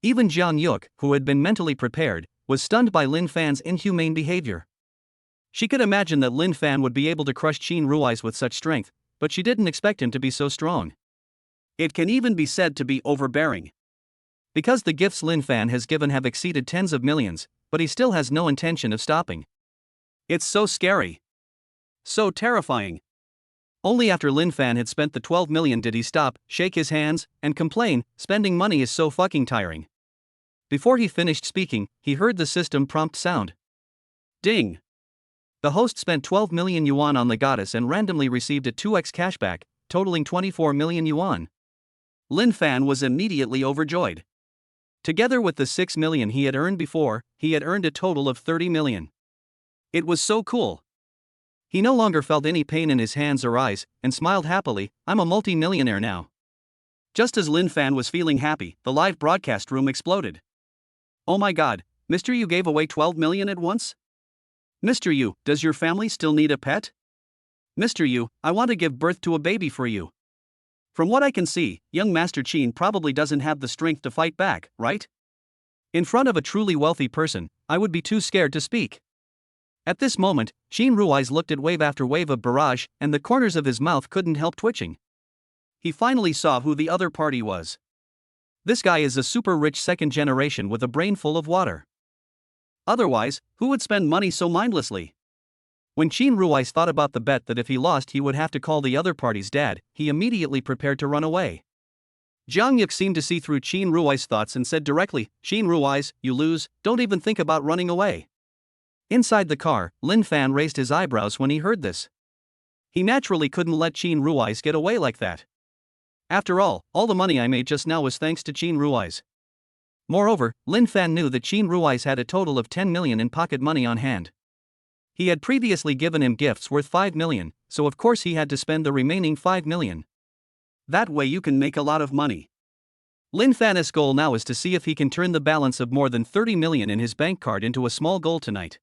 Even Zhang Yuk, who had been mentally prepared, was stunned by Lin Fan's inhumane behavior. She could imagine that Lin Fan would be able to crush Qin Rui's with such strength, but she didn't expect him to be so strong. It can even be said to be overbearing. Because the gifts Lin Fan has given have exceeded tens of millions, but he still has no intention of stopping. It's so scary. So terrifying. Only after Lin Fan had spent the 12 million did he stop, shake his hands, and complain, spending money is so fucking tiring. Before he finished speaking, he heard the system prompt sound. Ding. The host spent 12 million yuan on the goddess and randomly received a 2x cashback, totaling 24 million yuan. Lin Fan was immediately overjoyed. Together with the 6 million he had earned before, he had earned a total of 30 million. It was so cool. He no longer felt any pain in his hands or eyes, and smiled happily, I'm a multi-millionaire now. Just as Lin Fan was feeling happy, the live broadcast room exploded. Oh my god, Mr. Yu gave away 12 million at once? Mr. Yu, does your family still need a pet? Mr. Yu, I want to give birth to a baby for you. From what I can see, young Master Qin probably doesn't have the strength to fight back, right? In front of a truly wealthy person, I would be too scared to speak. At this moment, Qin Rui's looked at wave after wave of barrage, and the corners of his mouth couldn't help twitching. He finally saw who the other party was. This guy is a super rich second generation with a brain full of water. Otherwise, who would spend money so mindlessly? When Qin Rui's thought about the bet that if he lost he would have to call the other party's dad, he immediately prepared to run away. Jiang Yuk seemed to see through Qin Rui's thoughts and said directly, "Qin Rui's, you lose, don't even think about running away." Inside the car, Lin Fan raised his eyebrows when he heard this. He naturally couldn't let Qin Rui's get away like that. After all the money I made just now was thanks to Qin Rui's. Moreover, Lin Fan knew that Qin Rui's had a total of 10 million in pocket money on hand. He had previously given him gifts worth 5 million, so of course he had to spend the remaining 5 million. That way you can make a lot of money. Lin Fan's goal now is to see if he can turn the balance of more than 30 million in his bank card into a small goal tonight.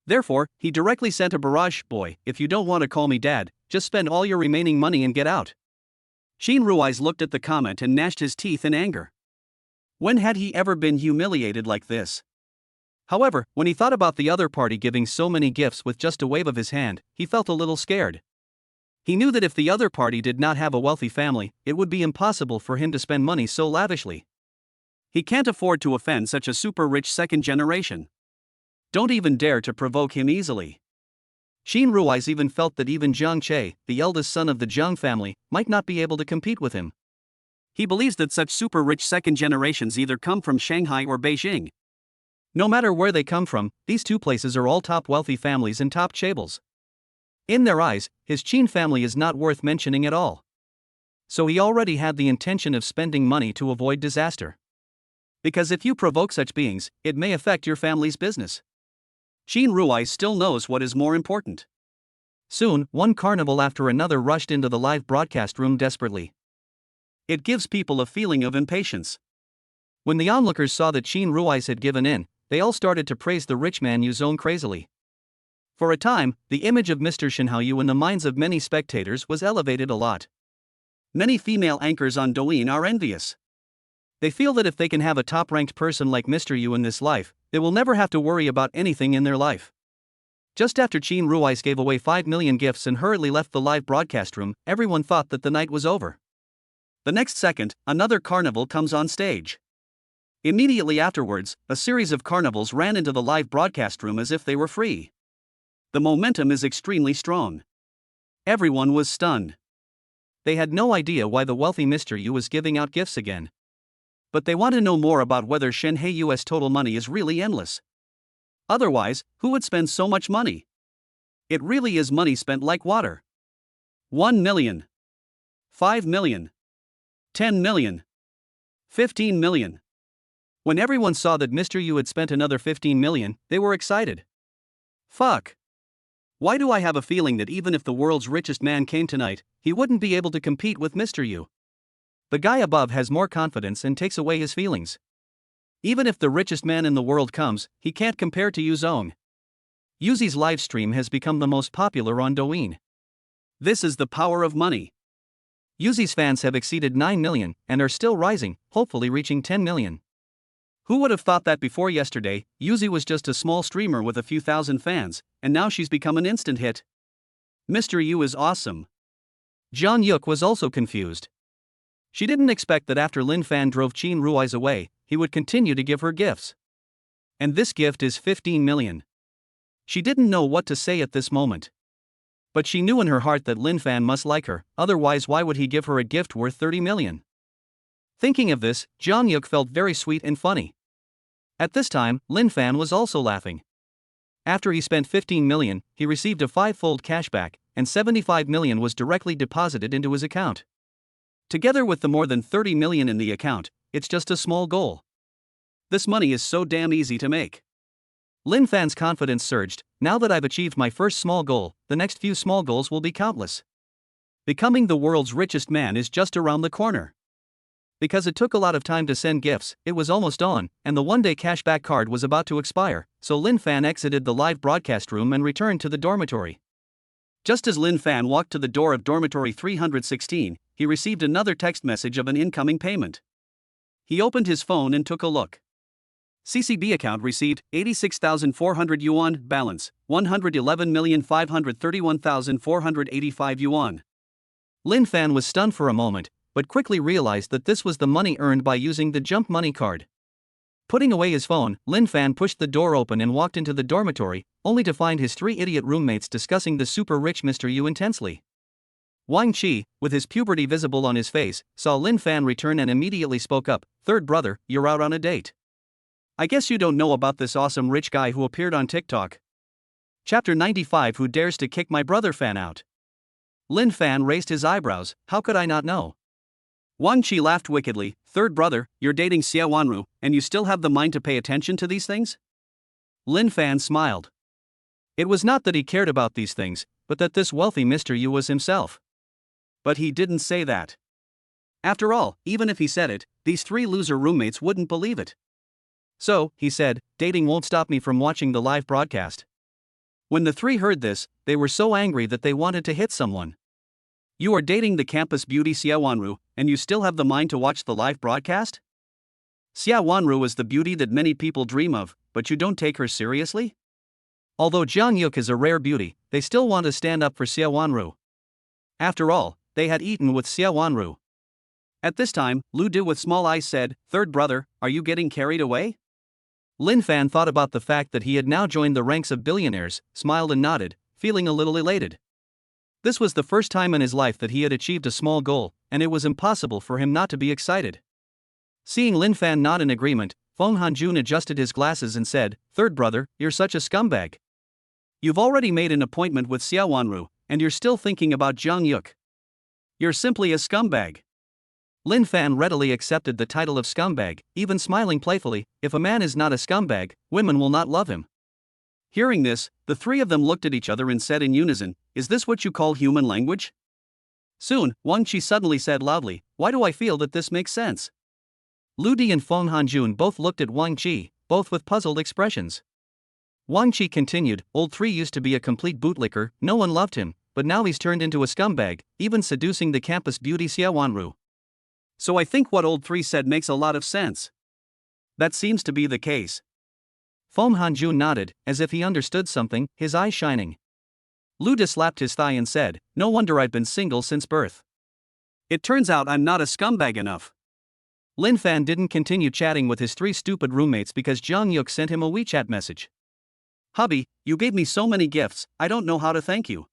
Therefore, he directly sent a barrage, "Boy, if you don't want to call me dad, just spend all your remaining money and get out." Qin Rui's looked at the comment and gnashed his teeth in anger. When had he ever been humiliated like this? However, when he thought about the other party giving so many gifts with just a wave of his hand, he felt a little scared. He knew that if the other party did not have a wealthy family, it would be impossible for him to spend money so lavishly. He can't afford to offend such a super rich second generation. Don't even dare to provoke him easily. Qin Rui's even felt that even Jiang Che, the eldest son of the Jiang family, might not be able to compete with him. He believes that such super rich second generations either come from Shanghai or Beijing. No matter where they come from, these two places are all top wealthy families and top chaebols. In their eyes, his Qin family is not worth mentioning at all. So he already had the intention of spending money to avoid disaster. Because if you provoke such beings, it may affect your family's business. Qin Rui still knows what is more important. Soon, one carnival after another rushed into the live broadcast room desperately. It gives people a feeling of impatience. When the onlookers saw that Qin Rui's had given in, they all started to praise the rich man Yu Zong crazily. For a time, the image of Mr. Shenhao Yu in the minds of many spectators was elevated a lot. Many female anchors on Douyin are envious. They feel that if they can have a top-ranked person like Mr. Yu in this life, they will never have to worry about anything in their life. Just after Qin Rui's gave away 5 million gifts and hurriedly left the live broadcast room, everyone thought that the night was over. The next second, another carnival comes on stage. Immediately afterwards, a series of carnivals ran into the live broadcast room as if they were free. The momentum is extremely strong. Everyone was stunned. They had no idea why the wealthy Mr. Yu was giving out gifts again. But they want to know more about whether Shenhe Yu's total money is really endless. Otherwise, who would spend so much money? It really is money spent like water. 1 million. 5 million. 10 million. 15 million. When everyone saw that Mr. Yu had spent another 15 million, they were excited. Fuck. Why do I have a feeling that even if the world's richest man came tonight, he wouldn't be able to compete with Mr. Yu? The guy above has more confidence and takes away his feelings. Even if the richest man in the world comes, he can't compare to Yu Zong. Yuzi's live stream has become the most popular on Douyin. This is the power of money. Yuzi's fans have exceeded 9 million and are still rising, hopefully reaching 10 million. Who would have thought that before yesterday, Yuzi was just a small streamer with a few thousand fans, and now she's become an instant hit? Mr. Yu is awesome. Jiang Yuk was also confused. She didn't expect that after Lin Fan drove Qin Rui's away, he would continue to give her gifts. And this gift is 15 million. She didn't know what to say at this moment. But she knew in her heart that Lin Fan must like her, otherwise why would he give her a gift worth 30 million? Thinking of this, Jiang Yuk felt very sweet and funny. At this time, Lin Fan was also laughing. After he spent 15 million, he received a 5-fold cashback, and 75 million was directly deposited into his account. Together with the more than 30 million in the account, it's just a small goal. This money is so damn easy to make. Lin Fan's confidence surged. Now that I've achieved my first small goal, the next few small goals will be countless. Becoming the world's richest man is just around the corner. Because it took a lot of time to send gifts, it was almost on, and the one-day cashback card was about to expire, so Lin Fan exited the live broadcast room and returned to the dormitory. Just as Lin Fan walked to the door of dormitory 316, he received another text message of an incoming payment. He opened his phone and took a look. CCB account received 86,400 yuan, balance 111,531,485 yuan. Lin Fan was stunned for a moment, but quickly realized that this was the money earned by using the Jump Money card. Putting away his phone, Lin Fan pushed the door open and walked into the dormitory, only to find his three idiot roommates discussing the super rich Mr. Yu intensely. Wang Qi, with his puberty visible on his face, saw Lin Fan return and immediately spoke up, "Third brother, you're out on a date. I guess you don't know about this awesome rich guy who appeared on TikTok. Chapter 95, Who dares to kick my brother Fan out?" Lin Fan raised his eyebrows. How could I not know? Wang Qi laughed wickedly. "Third brother, you're dating Xia Wanru, and you still have the mind to pay attention to these things?" Lin Fan smiled. It was not that he cared about these things, but that this wealthy Mr. Yu was himself. But he didn't say that. After all, even if he said it, these three loser roommates wouldn't believe it. So, he said, dating won't stop me from watching the live broadcast. When the three heard this, they were so angry that they wanted to hit someone. You are dating the campus beauty Xia Wanru, and you still have the mind to watch the live broadcast? Xia Wanru is the beauty that many people dream of, but you don't take her seriously? Although Jiang Yuk is a rare beauty, they still want to stand up for Xia Wanru. After all, they had eaten with Xia Wanru. At this time, Lu De with small eyes said, "Third brother, are you getting carried away?" Lin Fan thought about the fact that he had now joined the ranks of billionaires, smiled and nodded, feeling a little elated. This was the first time in his life that he had achieved a small goal, and it was impossible for him not to be excited. Seeing Lin Fan nod in agreement, Feng Hanjun adjusted his glasses and said, "Third brother, you're such a scumbag. You've already made an appointment with Xia Wanru, and you're still thinking about Jiang Yuk. You're simply a scumbag." Lin Fan readily accepted the title of scumbag, even smiling playfully. If a man is not a scumbag, women will not love him. Hearing this, the three of them looked at each other and said in unison, "Is this what you call human language?" Soon, Wang Qi suddenly said loudly, "Why do I feel that this makes sense?" Lu Di and Feng Hanjun both looked at Wang Qi, both with puzzled expressions. Wang Qi continued, "Old 3 used to be a complete bootlicker, no one loved him, but now he's turned into a scumbag, even seducing the campus beauty Xia Wanru. So I think what Old 3 said makes a lot of sense. That seems to be the case." Feng Hanjun nodded, as if he understood something, his eyes shining. Lu De slapped his thigh and said, "No wonder I've been single since birth. It turns out I'm not a scumbag enough." Lin Fan didn't continue chatting with his three stupid roommates because Jiang Yuk sent him a WeChat message. "Hubby, you gave me so many gifts, I don't know how to thank you."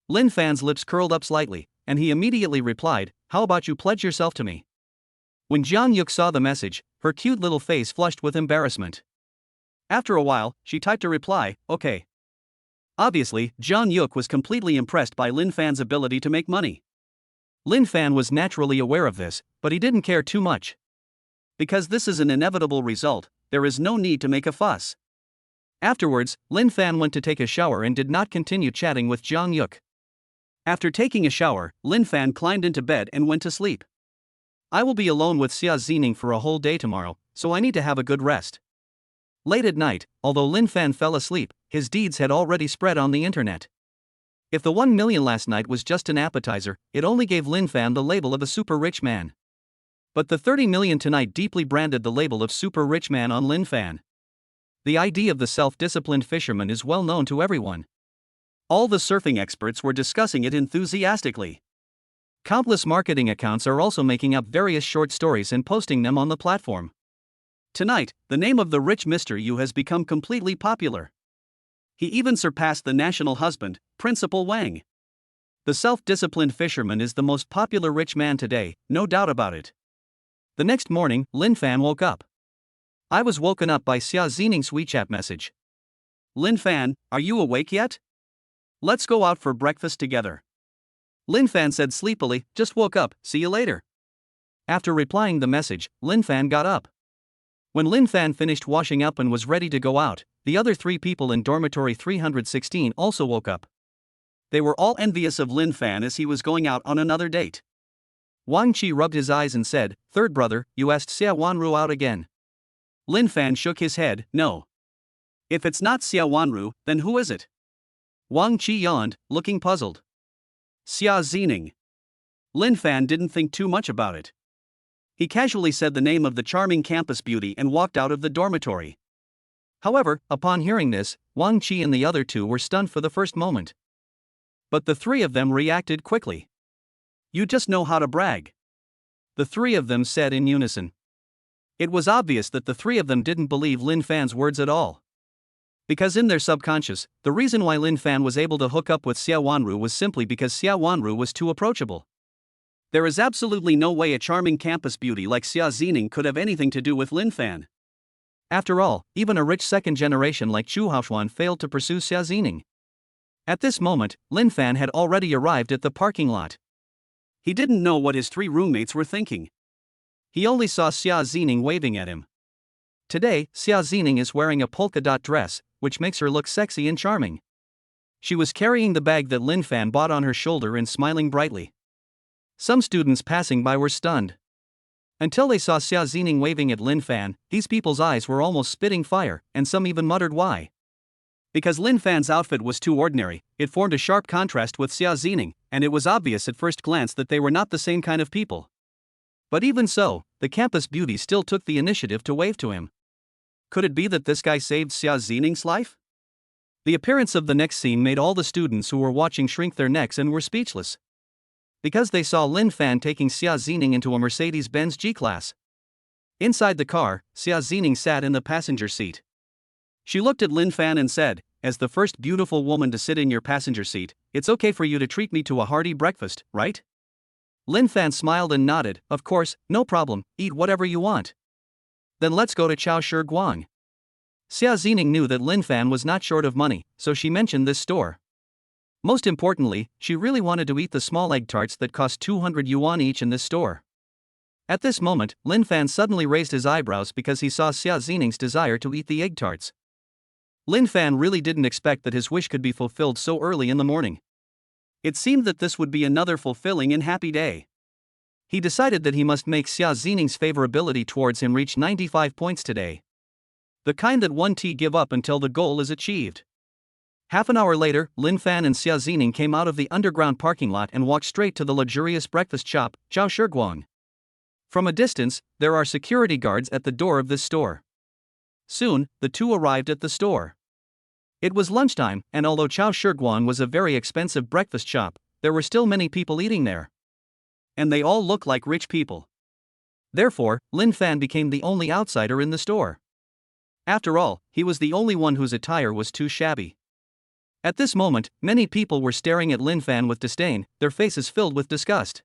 Lin Fan's lips curled up slightly, and he immediately replied, "How about you pledge yourself to me?" When Jiang Yuk saw the message, her cute little face flushed with embarrassment. After a while, she typed a reply, "Okay." Obviously, Jiang Yuk was completely impressed by Lin Fan's ability to make money. Lin Fan was naturally aware of this, but he didn't care too much. Because this is an inevitable result, there is no need to make a fuss. Afterwards, Lin Fan went to take a shower and did not continue chatting with Jiang Yuk. After taking a shower, Lin Fan climbed into bed and went to sleep. "I will be alone with Xia Zining for a whole day tomorrow, so I need to have a good rest." Late at night, although Lin Fan fell asleep, his deeds had already spread on the internet. If the 1 million last night was just an appetizer, it only gave Lin Fan the label of a super rich man. But the 30 million tonight deeply branded the label of super rich man on Lin Fan. The idea of the self-disciplined fisherman is well known to everyone. All the surfing experts were discussing it enthusiastically. Countless marketing accounts are also making up various short stories and posting them on the platform. Tonight, the name of the rich Mr. Yu has become completely popular. He even surpassed the national husband, Principal Wang. The self-disciplined fisherman is the most popular rich man today, no doubt about it. The next morning, Lin Fan woke up. I was woken up by Xia Zining's WeChat message. "Lin Fan, are you awake yet? Let's go out for breakfast together." Lin Fan said sleepily, "Just woke up, see you later." After replying the message, Lin Fan got up. When Lin Fan finished washing up and was ready to go out, the other three people in dormitory 316 also woke up. They were all envious of Lin Fan as he was going out on another date. Wang Qi rubbed his eyes and said, "Third brother, you asked Xia Wanru out again." Lin Fan shook his head, "No. If it's not Xia Wanru, then who is it?" Wang Qi yawned, looking puzzled. "Xia Zining." Lin Fan didn't think too much about it. He casually said the name of the charming campus beauty and walked out of the dormitory. However, upon hearing this, Wang Qi and the other two were stunned for the first moment. But the three of them reacted quickly. You just know how to brag, the three of them said in unison. It was obvious that the three of them didn't believe Lin Fan's words at all. Because in their subconscious, the reason why Lin Fan was able to hook up with Xia Wanru was simply because Xia Wanru was too approachable. There is absolutely no way a charming campus beauty like Xia Zining could have anything to do with Lin Fan. After all, even a rich second generation like Chu Haoshuan failed to pursue Xia Zining. At this moment, Lin Fan had already arrived at the parking lot. He didn't know what his three roommates were thinking. He only saw Xia Zining waving at him. Today, Xia Zining is wearing a polka dot dress, which makes her look sexy and charming. She was carrying the bag that Lin Fan bought on her shoulder and smiling brightly. Some students passing by were stunned. Until they saw Xia Zining waving at Lin Fan, these people's eyes were almost spitting fire, and some even muttered why. Because Lin Fan's outfit was too ordinary, it formed a sharp contrast with Xia Zining, and it was obvious at first glance that they were not the same kind of people. But even so, the campus beauty still took the initiative to wave to him. Could it be that this guy saved Xia Zining's life? The appearance of the next scene made all the students who were watching shrink their necks and were speechless. Because they saw Lin Fan taking Xia Zining into a Mercedes-Benz G-Class. Inside the car, Xia Zining sat in the passenger seat. She looked at Lin Fan and said, "As the first beautiful woman to sit in your passenger seat, it's okay for you to treat me to a hearty breakfast, right?" Lin Fan smiled and nodded, "Of course, no problem, eat whatever you want." "Then let's go to Chao Shi Guang." Xia Zining knew that Lin Fan was not short of money, so she mentioned this store. Most importantly, she really wanted to eat the small egg tarts that cost 200 yuan each in this store. At this moment, Lin Fan suddenly raised his eyebrows because he saw Xia Zining's desire to eat the egg tarts. Lin Fan really didn't expect that his wish could be fulfilled so early in the morning. It seemed that this would be another fulfilling and happy day. He decided that he must make Xia Zining's favorability towards him reach 95 points today. The kind that one T give up until the goal is achieved. Half an hour later, Lin Fan and Xia Zining came out of the underground parking lot and walked straight to the luxurious breakfast shop, Chao Shi Guang. From a distance, there are security guards at the door of this store. Soon, the two arrived at the store. It was lunchtime, and although Chao Shi Guang was a very expensive breakfast shop, there were still many people eating there. And they all look like rich people. Therefore, Lin Fan became the only outsider in the store. After all, he was the only one whose attire was too shabby. At this moment, many people were staring at Lin Fan with disdain, their faces filled with disgust.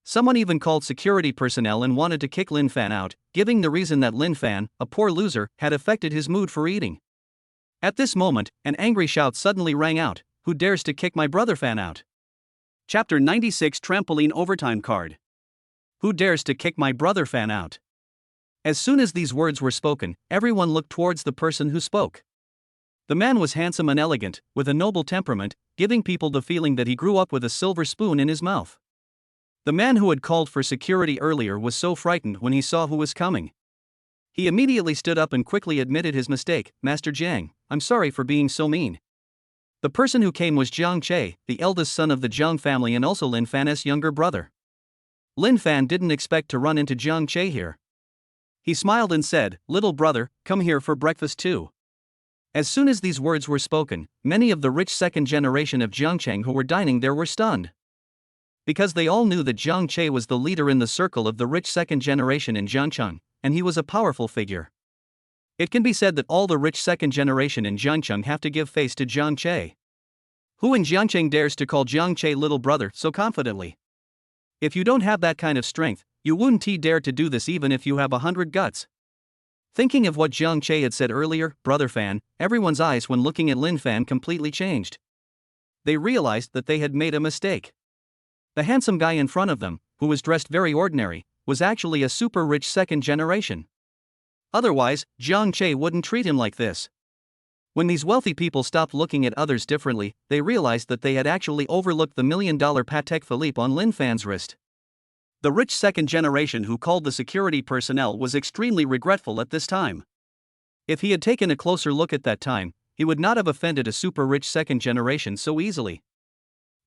Someone even called security personnel and wanted to kick Lin Fan out, giving the reason that Lin Fan, a poor loser, had affected his mood for eating. At this moment, an angry shout suddenly rang out, "Who dares to kick my brother Fan out?" Chapter 96 Trampoline Overtime Card. Who dares to kick my brother Fan out? As soon as these words were spoken, everyone looked towards the person who spoke. The man was handsome and elegant, with a noble temperament, giving people the feeling that he grew up with a silver spoon in his mouth. The man who had called for security earlier was so frightened when he saw who was coming. He immediately stood up and quickly admitted his mistake. "Master Jiang, I'm sorry for being so mean." The person who came was Jiang Che, the eldest son of the Jiang family and also Lin Fan's younger brother. Lin Fan didn't expect to run into Jiang Che here. He smiled and said, "Little brother, come here for breakfast too." As soon as these words were spoken, many of the rich second generation of Jiangcheng who were dining there were stunned. Because they all knew that Jiang Che was the leader in the circle of the rich second generation in Jiangcheng, and he was a powerful figure. It can be said that all the rich second generation in Jiangcheng have to give face to Jiang Che. Who in Jiangcheng dares to call Jiang Che little brother so confidently? If you don't have that kind of strength, you wouldn't dare to do this even if you have 100 guts. Thinking of what Jiang Che had said earlier, brother Fan, everyone's eyes when looking at Lin Fan completely changed. They realized that they had made a mistake. The handsome guy in front of them, who was dressed very ordinary, was actually a super rich second generation. Otherwise, Jiang Che wouldn't treat him like this. When these wealthy people stopped looking at others differently, they realized that they had actually overlooked the $1 million Patek Philippe on Lin Fan's wrist. The rich second generation who called the security personnel was extremely regretful at this time. If he had taken a closer look at that time, he would not have offended a super rich second generation so easily.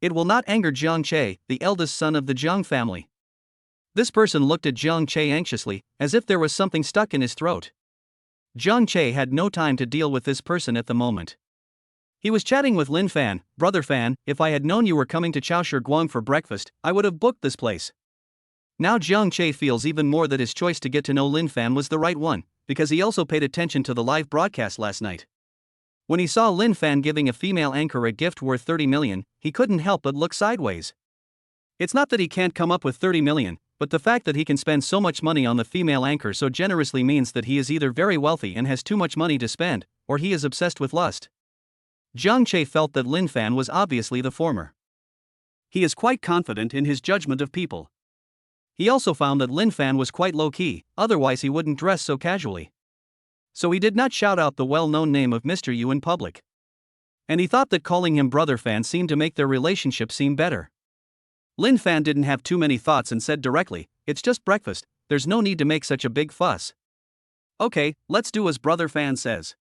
It will not anger Jiang Che, the eldest son of the Jiang family. This person looked at Jiang Che anxiously, as if there was something stuck in his throat. Jiang Che had no time to deal with this person at the moment. He was chatting with Lin Fan. "Brother Fan, if I had known you were coming to Chaoshi Guang for breakfast, I would have booked this place." Now Jiang Che feels even more that his choice to get to know Lin Fan was the right one, because he also paid attention to the live broadcast last night. When he saw Lin Fan giving a female anchor a gift worth 30 million, he couldn't help but look sideways. It's not that he can't come up with 30 million, but the fact that he can spend so much money on the female anchor so generously means that he is either very wealthy and has too much money to spend, or he is obsessed with lust. Jiang Che felt that Lin Fan was obviously the former. He is quite confident in his judgment of people. He also found that Lin Fan was quite low-key, otherwise he wouldn't dress so casually. So he did not shout out the well-known name of Mr. Yu in public. And he thought that calling him Brother Fan seemed to make their relationship seem better. Lin Fan didn't have too many thoughts and said directly, "It's just breakfast, there's no need to make such a big fuss." "Okay, let's do as Brother Fan says."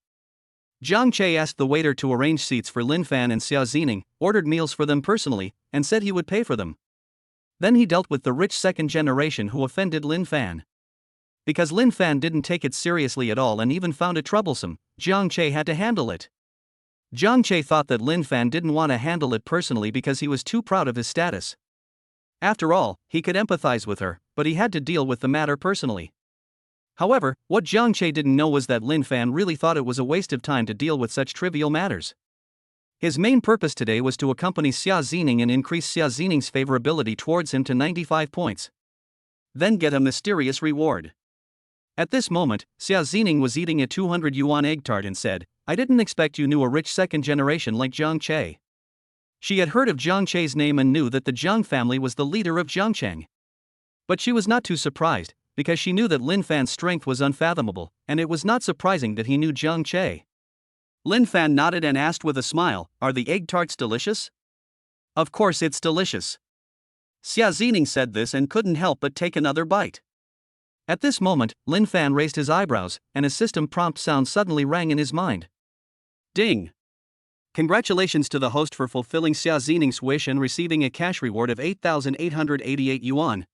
Jiang Che asked the waiter to arrange seats for Lin Fan and Xia Zining, ordered meals for them personally, and said he would pay for them. Then he dealt with the rich second generation who offended Lin Fan. Because Lin Fan didn't take it seriously at all and even found it troublesome, Jiang Che had to handle it. Jiang Che thought that Lin Fan didn't want to handle it personally because he was too proud of his status. After all, he could empathize with her, but he had to deal with the matter personally. However, what Jiang Che didn't know was that Lin Fan really thought it was a waste of time to deal with such trivial matters. His main purpose today was to accompany Xia Zining and increase Xia Zining's favorability towards him to 95 points. Then get a mysterious reward. At this moment, Xia Zining was eating a 200 yuan egg tart and said, "I didn't expect you knew a rich second generation like Jiang Che." She had heard of Jiang Che's name and knew that the Jiang family was the leader of Jiangcheng. But she was not too surprised, because she knew that Lin Fan's strength was unfathomable, and it was not surprising that he knew Jiang Che. Lin Fan nodded and asked with a smile, "Are the egg tarts delicious?" "Of course it's delicious." Xia Zining said this and couldn't help but take another bite. At this moment, Lin Fan raised his eyebrows, and a system prompt sound suddenly rang in his mind. Ding! Congratulations to the host for fulfilling Xia Zining's wish and receiving a cash reward of 8,888 yuan.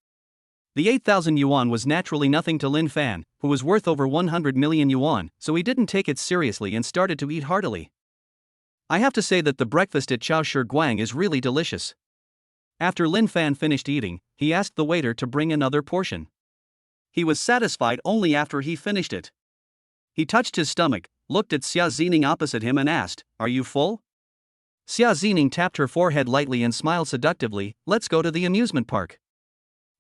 The 8,000 yuan was naturally nothing to Lin Fan, who was worth over 100 million yuan, so he didn't take it seriously and started to eat heartily. I have to say that the breakfast at Chaoshi Guang is really delicious. After Lin Fan finished eating, he asked the waiter to bring another portion. He was satisfied only after he finished it. He touched his stomach, looked at Xia Zining opposite him and asked, "Are you full?" Xia Zining tapped her forehead lightly and smiled seductively. "Let's go to the amusement park."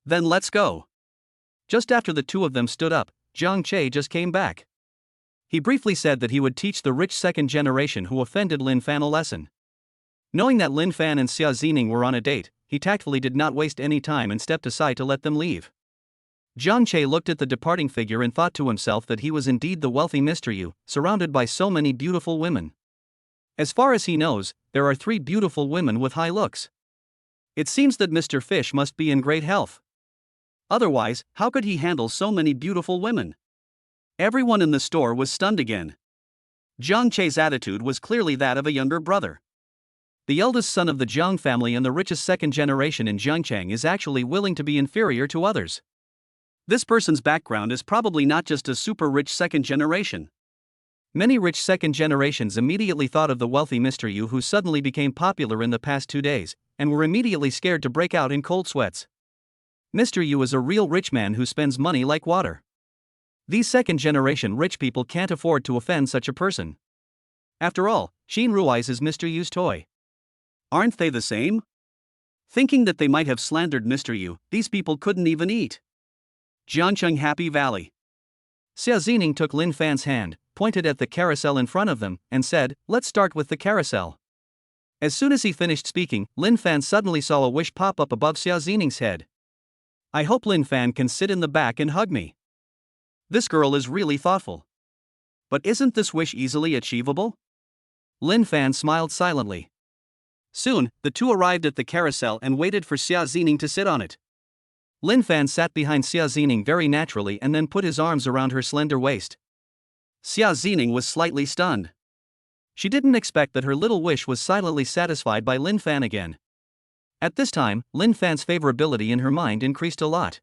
"Then let's go." Just after the two of them stood up, Jiang Che just came back. He briefly said that he would teach the rich second generation who offended Lin Fan a lesson. Knowing that Lin Fan and Xia Zining were on a date, he tactfully did not waste any time and stepped aside to let them leave. Jiang Che looked at the departing figure and thought to himself that he was indeed the wealthy Mr. Yu, surrounded by so many beautiful women. As far as he knows, there are 3 beautiful women with high looks. It seems that Mr. Fish must be in great health. Otherwise, how could he handle so many beautiful women? Everyone in the store was stunned again. Jiang Che's attitude was clearly that of a younger brother. The eldest son of the Jiang family and the richest second generation in Jiangcheng is actually willing to be inferior to others. This person's background is probably not just a super rich second generation. Many rich second generations immediately thought of the wealthy Mr. Yu who suddenly became popular in the past 2 days, and were immediately scared to break out in cold sweats. Mr. Yu is a real rich man who spends money like water. These second generation rich people can't afford to offend such a person. After all, Xin Rui's is Mr. Yu's toy. Aren't they the same? Thinking that they might have slandered Mr. Yu, these people couldn't even eat. Jiangcheng Happy Valley. Xia Zining took Lin Fan's hand, pointed at the carousel in front of them, and said, "Let's start with the carousel." As soon as he finished speaking, Lin Fan suddenly saw a wish pop up above Xia Zining's head. "I hope Lin Fan can sit in the back and hug me." This girl is really thoughtful. But isn't this wish easily achievable? Lin Fan smiled silently. Soon, the two arrived at the carousel and waited for Xia Zining to sit on it. Lin Fan sat behind Xia Zining very naturally and then put his arms around her slender waist. Xia Zining was slightly stunned. She didn't expect that her little wish was silently satisfied by Lin Fan again. At this time, Lin Fan's favorability in her mind increased a lot.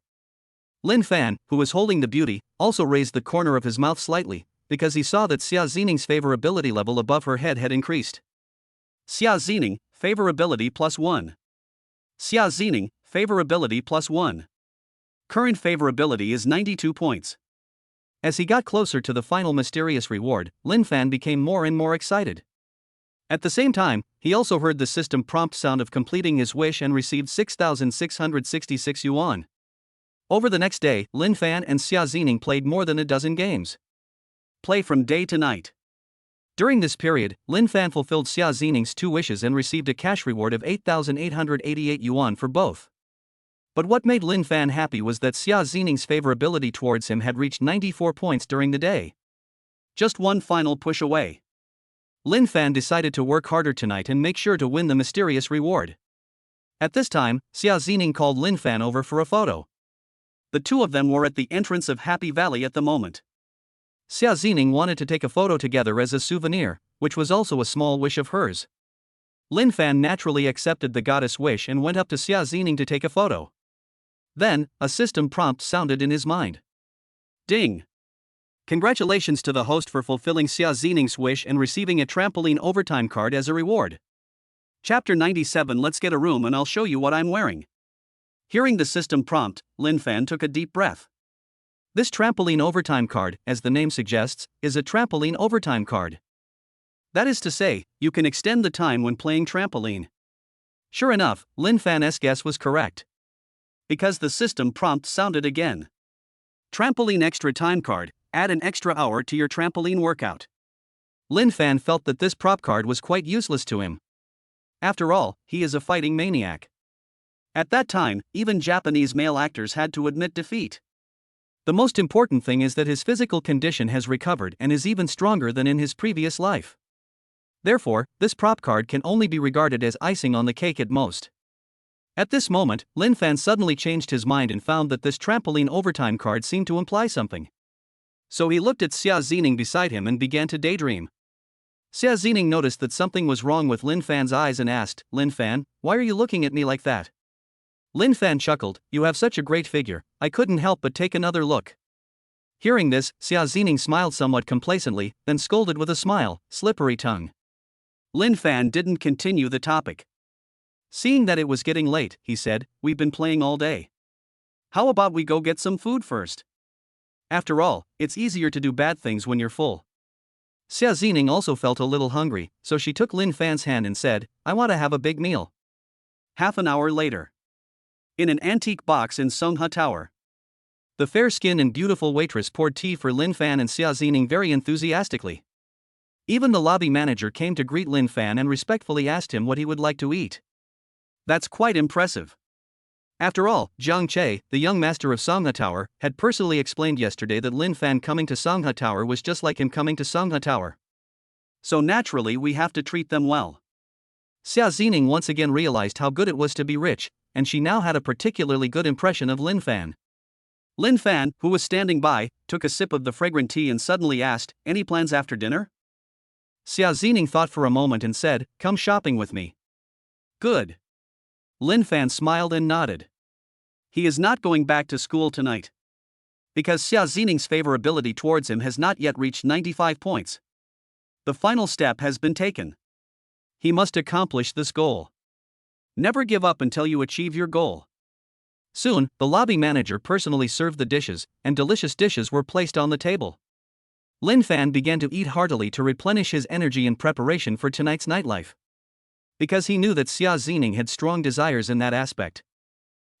Lin Fan, who was holding the beauty, also raised the corner of his mouth slightly, because he saw that Xia Xining's favorability level above her head had increased. Xia Xining, favorability +1. Xia Xining, favorability +1. Current favorability is 92 points. As he got closer to the final mysterious reward, Lin Fan became more and more excited. At the same time, he also heard the system prompt sound of completing his wish and received 6,666 yuan. Over the next day, Lin Fan and Xia Xining played more than a dozen games. Play from day to night. During this period, Lin Fan fulfilled Xia Xining's 2 wishes and received a cash reward of 8,888 yuan for both. But what made Lin Fan happy was that Xia Xining's favorability towards him had reached 94 points during the day. Just one final push away. Lin Fan decided to work harder tonight and make sure to win the mysterious reward. At this time, Xia Xining called Lin Fan over for a photo. The two of them were at the entrance of Happy Valley at the moment. Xia Xining wanted to take a photo together as a souvenir, which was also a small wish of hers. Lin Fan naturally accepted the goddess wish and went up to Xia Xining to take a photo. Then, a system prompt sounded in his mind. Ding! Congratulations to the host for fulfilling Xia Xining's wish and receiving a trampoline overtime card as a reward. Chapter 97. Let's get a room and I'll show you what I'm wearing. Hearing the system prompt, Lin Fan took a deep breath. This trampoline overtime card, as the name suggests, is a trampoline overtime card. That is to say, you can extend the time when playing trampoline. Sure enough, Lin Fan's guess was correct. Because the system prompt sounded again. Trampoline extra time card, add an extra hour to your trampoline workout. Lin Fan felt that this prop card was quite useless to him. After all, he is a fighting maniac. At that time, even Japanese male actors had to admit defeat. The most important thing is that his physical condition has recovered and is even stronger than in his previous life. Therefore, this prop card can only be regarded as icing on the cake at most. At this moment, Lin Fan suddenly changed his mind and found that this trampoline overtime card seemed to imply something. So he looked at Xia Xining beside him and began to daydream. Xia Xining noticed that something was wrong with Lin Fan's eyes and asked, "Lin Fan, why are you looking at me like that?" Lin Fan chuckled, "You have such a great figure, I couldn't help but take another look." Hearing this, Xia Xining smiled somewhat complacently, then scolded with a smile, "Slippery tongue." Lin Fan didn't continue the topic. Seeing that it was getting late, he said, "We've been playing all day. How about we go get some food first? After all, it's easier to do bad things when you're full." Xia Xining also felt a little hungry, so she took Lin Fan's hand and said, "I want to have a big meal." Half an hour later. In an antique box in Songhe Tower. The fair-skinned and beautiful waitress poured tea for Lin Fan and Xia Xining very enthusiastically. Even the lobby manager came to greet Lin Fan and respectfully asked him what he would like to eat. That's quite impressive. After all, Zhang Che, the young master of Songhe Tower, had personally explained yesterday that Lin Fan coming to Songhe Tower was just like him coming to Songhe Tower. So naturally we have to treat them well. Xia Xining once again realized how good it was to be rich, and she now had a particularly good impression of Lin Fan. Lin Fan, who was standing by, took a sip of the fragrant tea and suddenly asked, "Any plans after dinner?" Xia Xining thought for a moment and said, "Come shopping with me." Good. Lin Fan smiled and nodded. He is not going back to school tonight. Because Xia Xining's favorability towards him has not yet reached 95 points. The final step has been taken. He must accomplish this goal. Never give up until you achieve your goal. Soon, the lobby manager personally served the dishes, and delicious dishes were placed on the table. Lin Fan began to eat heartily to replenish his energy in preparation for tonight's nightlife. Because he knew that Xia Xining had strong desires in that aspect.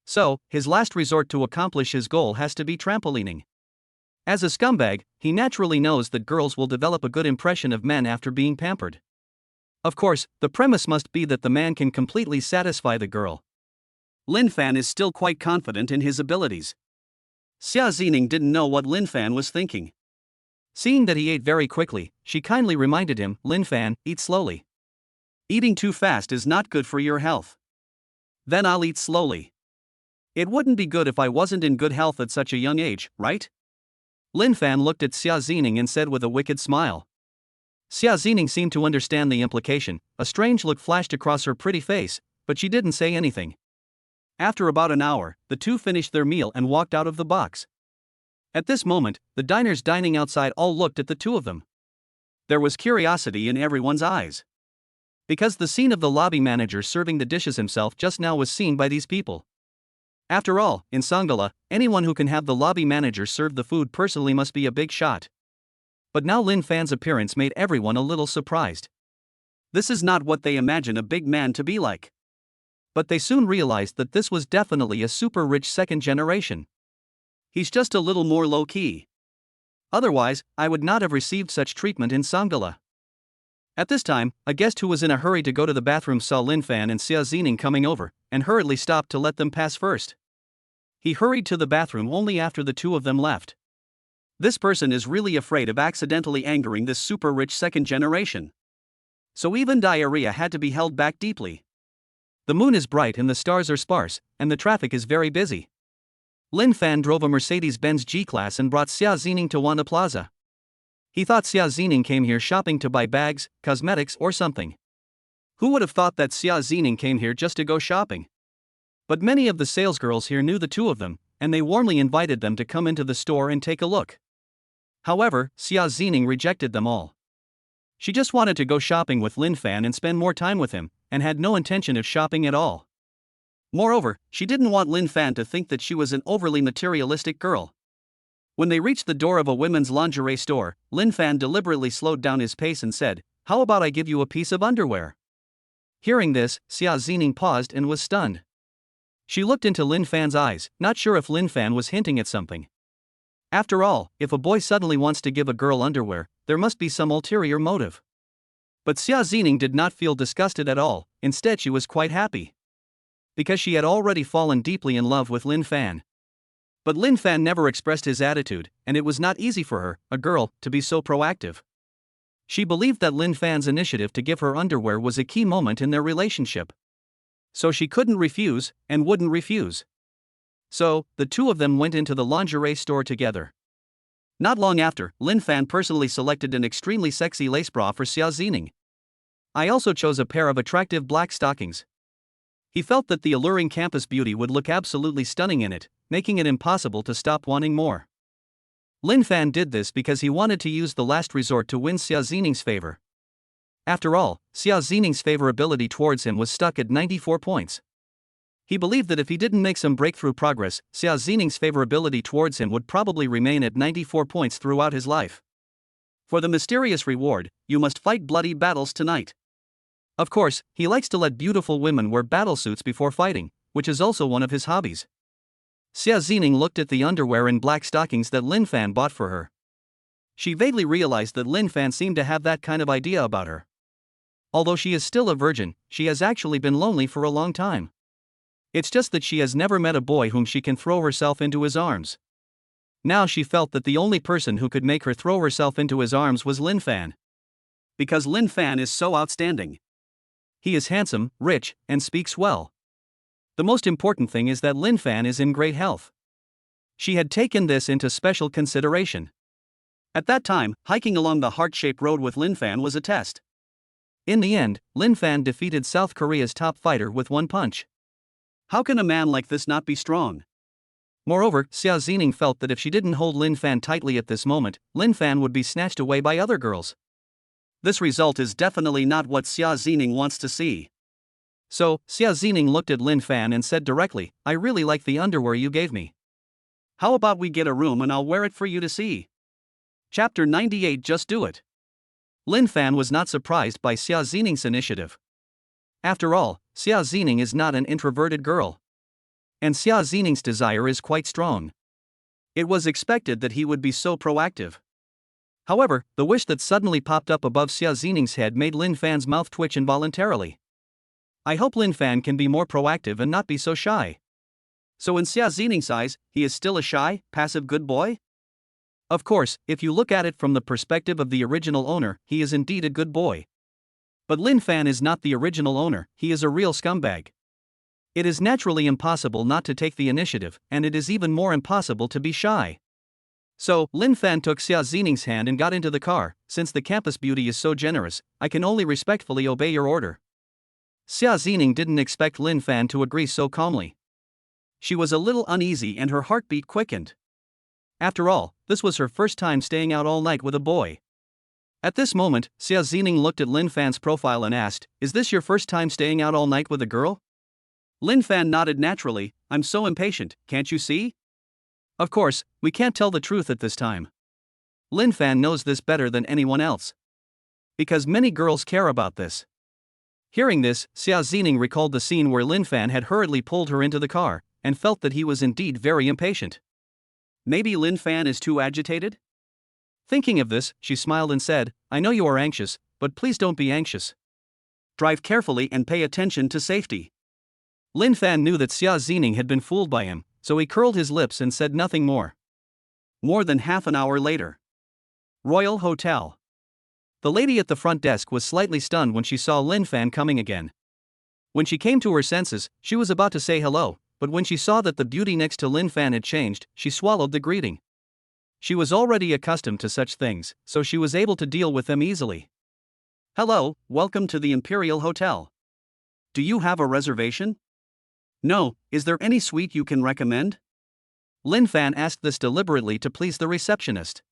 So, his last resort to accomplish his goal has to be trampolining. As a scumbag, he naturally knows that girls will develop a good impression of men after being pampered. Of course, the premise must be that the man can completely satisfy the girl. Lin Fan is still quite confident in his abilities. Xia Xining didn't know what Lin Fan was thinking. Seeing that he ate very quickly, she kindly reminded him, "Lin Fan, eat slowly. Eating too fast is not good for your health." "Then I'll eat slowly. It wouldn't be good if I wasn't in good health at such a young age, right?" Lin Fan looked at Xia Xining and said with a wicked smile. Xia Xining seemed to understand the implication. A strange look flashed across her pretty face, but she didn't say anything. After about an hour, the two finished their meal and walked out of the box. At this moment, the diners dining outside all looked at the two of them. There was curiosity in everyone's eyes. Because the scene of the lobby manager serving the dishes himself just now was seen by these people. After all, in Sangala, anyone who can have the lobby manager serve the food personally must be a big shot. But now Lin Fan's appearance made everyone a little surprised. This is not what they imagine a big man to be like. But they soon realized that this was definitely a super rich second generation. He's just a little more low-key. Otherwise, I would not have received such treatment in Sangala. At this time, a guest who was in a hurry to go to the bathroom saw Lin Fan and Xia Zining coming over, and hurriedly stopped to let them pass first. He hurried to the bathroom only after the two of them left. This person is really afraid of accidentally angering this super rich second generation. So even diarrhea had to be held back deeply. The moon is bright and the stars are sparse, and the traffic is very busy. Lin Fan drove a Mercedes-Benz G-Class and brought Xia Zining to Wanda Plaza. He thought Xia Zining came here shopping to buy bags, cosmetics or something. Who would have thought that Xia Zining came here just to go shopping? But many of the salesgirls here knew the two of them, and they warmly invited them to come into the store and take a look. However, Xia Zining rejected them all. She just wanted to go shopping with Lin Fan and spend more time with him, and had no intention of shopping at all. Moreover, she didn't want Lin Fan to think that she was an overly materialistic girl. When they reached the door of a women's lingerie store, Lin Fan deliberately slowed down his pace and said, "How about I give you a piece of underwear?" Hearing this, Xia Zining paused and was stunned. She looked into Lin Fan's eyes, not sure if Lin Fan was hinting at something. After all, if a boy suddenly wants to give a girl underwear, there must be some ulterior motive. But Xia Zining did not feel disgusted at all, instead she was quite happy. Because she had already fallen deeply in love with Lin Fan. But Lin Fan never expressed his attitude, and it was not easy for her, a girl, to be so proactive. She believed that Lin Fan's initiative to give her underwear was a key moment in their relationship. So she couldn't refuse, and wouldn't refuse. So, the two of them went into the lingerie store together. Not long after, Lin Fan personally selected an extremely sexy lace bra for Xia Zining. I also chose a pair of attractive black stockings. He felt that the alluring campus beauty would look absolutely stunning in it, making it impossible to stop wanting more. Lin Fan did this because he wanted to use the last resort to win Xia Zining's favor. After all, Xia Zining's favorability towards him was stuck at 94 points. He believed that if he didn't make some breakthrough progress, Xia Zining's favorability towards him would probably remain at 94 points throughout his life. For the mysterious reward, you must fight bloody battles tonight. Of course, he likes to let beautiful women wear battlesuits before fighting, which is also one of his hobbies. Xia Zining looked at the underwear and black stockings that Lin Fan bought for her. She vaguely realized that Lin Fan seemed to have that kind of idea about her. Although she is still a virgin, she has actually been lonely for a long time. It's just that she has never met a boy whom she can throw herself into his arms. Now she felt that the only person who could make her throw herself into his arms was Lin Fan. Because Lin Fan is so outstanding. He is handsome, rich, and speaks well. The most important thing is that Lin Fan is in great health. She had taken this into special consideration. At that time, hiking along the heart-shaped road with Lin Fan was a test. In the end, Lin Fan defeated South Korea's top fighter with one punch. How can a man like this not be strong? Moreover, Xia Zining felt that if she didn't hold Lin Fan tightly at this moment, Lin Fan would be snatched away by other girls. This result is definitely not what Xia Zining wants to see. So, Xia Zining looked at Lin Fan and said directly, "I really like the underwear you gave me. How about we get a room and I'll wear it for you to see?" Chapter 98. Just do it. Lin Fan was not surprised by Xia Zining's initiative. After all, Xia Zining is not an introverted girl. And Xia Zining's desire is quite strong. It was expected that he would be so proactive. However, the wish that suddenly popped up above Xia Zining's head made Lin Fan's mouth twitch involuntarily. I hope Lin Fan can be more proactive and not be so shy. So in Xia Zining's eyes, he is still a shy, passive good boy? Of course, if you look at it from the perspective of the original owner, he is indeed a good boy. But Lin Fan is not the original owner, he is a real scumbag. It is naturally impossible not to take the initiative, and it is even more impossible to be shy. So, Lin Fan took Xia Zining's hand and got into the car. "Since the campus beauty is so generous, I can only respectfully obey your order." Xia Zining didn't expect Lin Fan to agree so calmly. She was a little uneasy and her heartbeat quickened. After all, this was her first time staying out all night with a boy. At this moment, Xia Zining looked at Lin Fan's profile and asked, "Is this your first time staying out all night with a girl?" Lin Fan nodded naturally. "I'm so impatient, can't you see?" Of course, we can't tell the truth at this time. Lin Fan knows this better than anyone else. Because many girls care about this. Hearing this, Xia Zining recalled the scene where Lin Fan had hurriedly pulled her into the car, and felt that he was indeed very impatient. Maybe Lin Fan is too agitated? Thinking of this, she smiled and said, "I know you are anxious, but please don't be anxious. Drive carefully and pay attention to safety." Lin Fan knew that Xia Zining had been fooled by him, so he curled his lips and said nothing more. More than half an hour later. Royal Hotel. The lady at the front desk was slightly stunned when she saw Lin Fan coming again. When she came to her senses, she was about to say hello, but when she saw that the beauty next to Lin Fan had changed, she swallowed the greeting. She was already accustomed to such things, so she was able to deal with them easily. "Hello, welcome to the Imperial Hotel. Do you have a reservation?" "No, is there any suite you can recommend?" Lin Fan asked this deliberately to please the receptionist.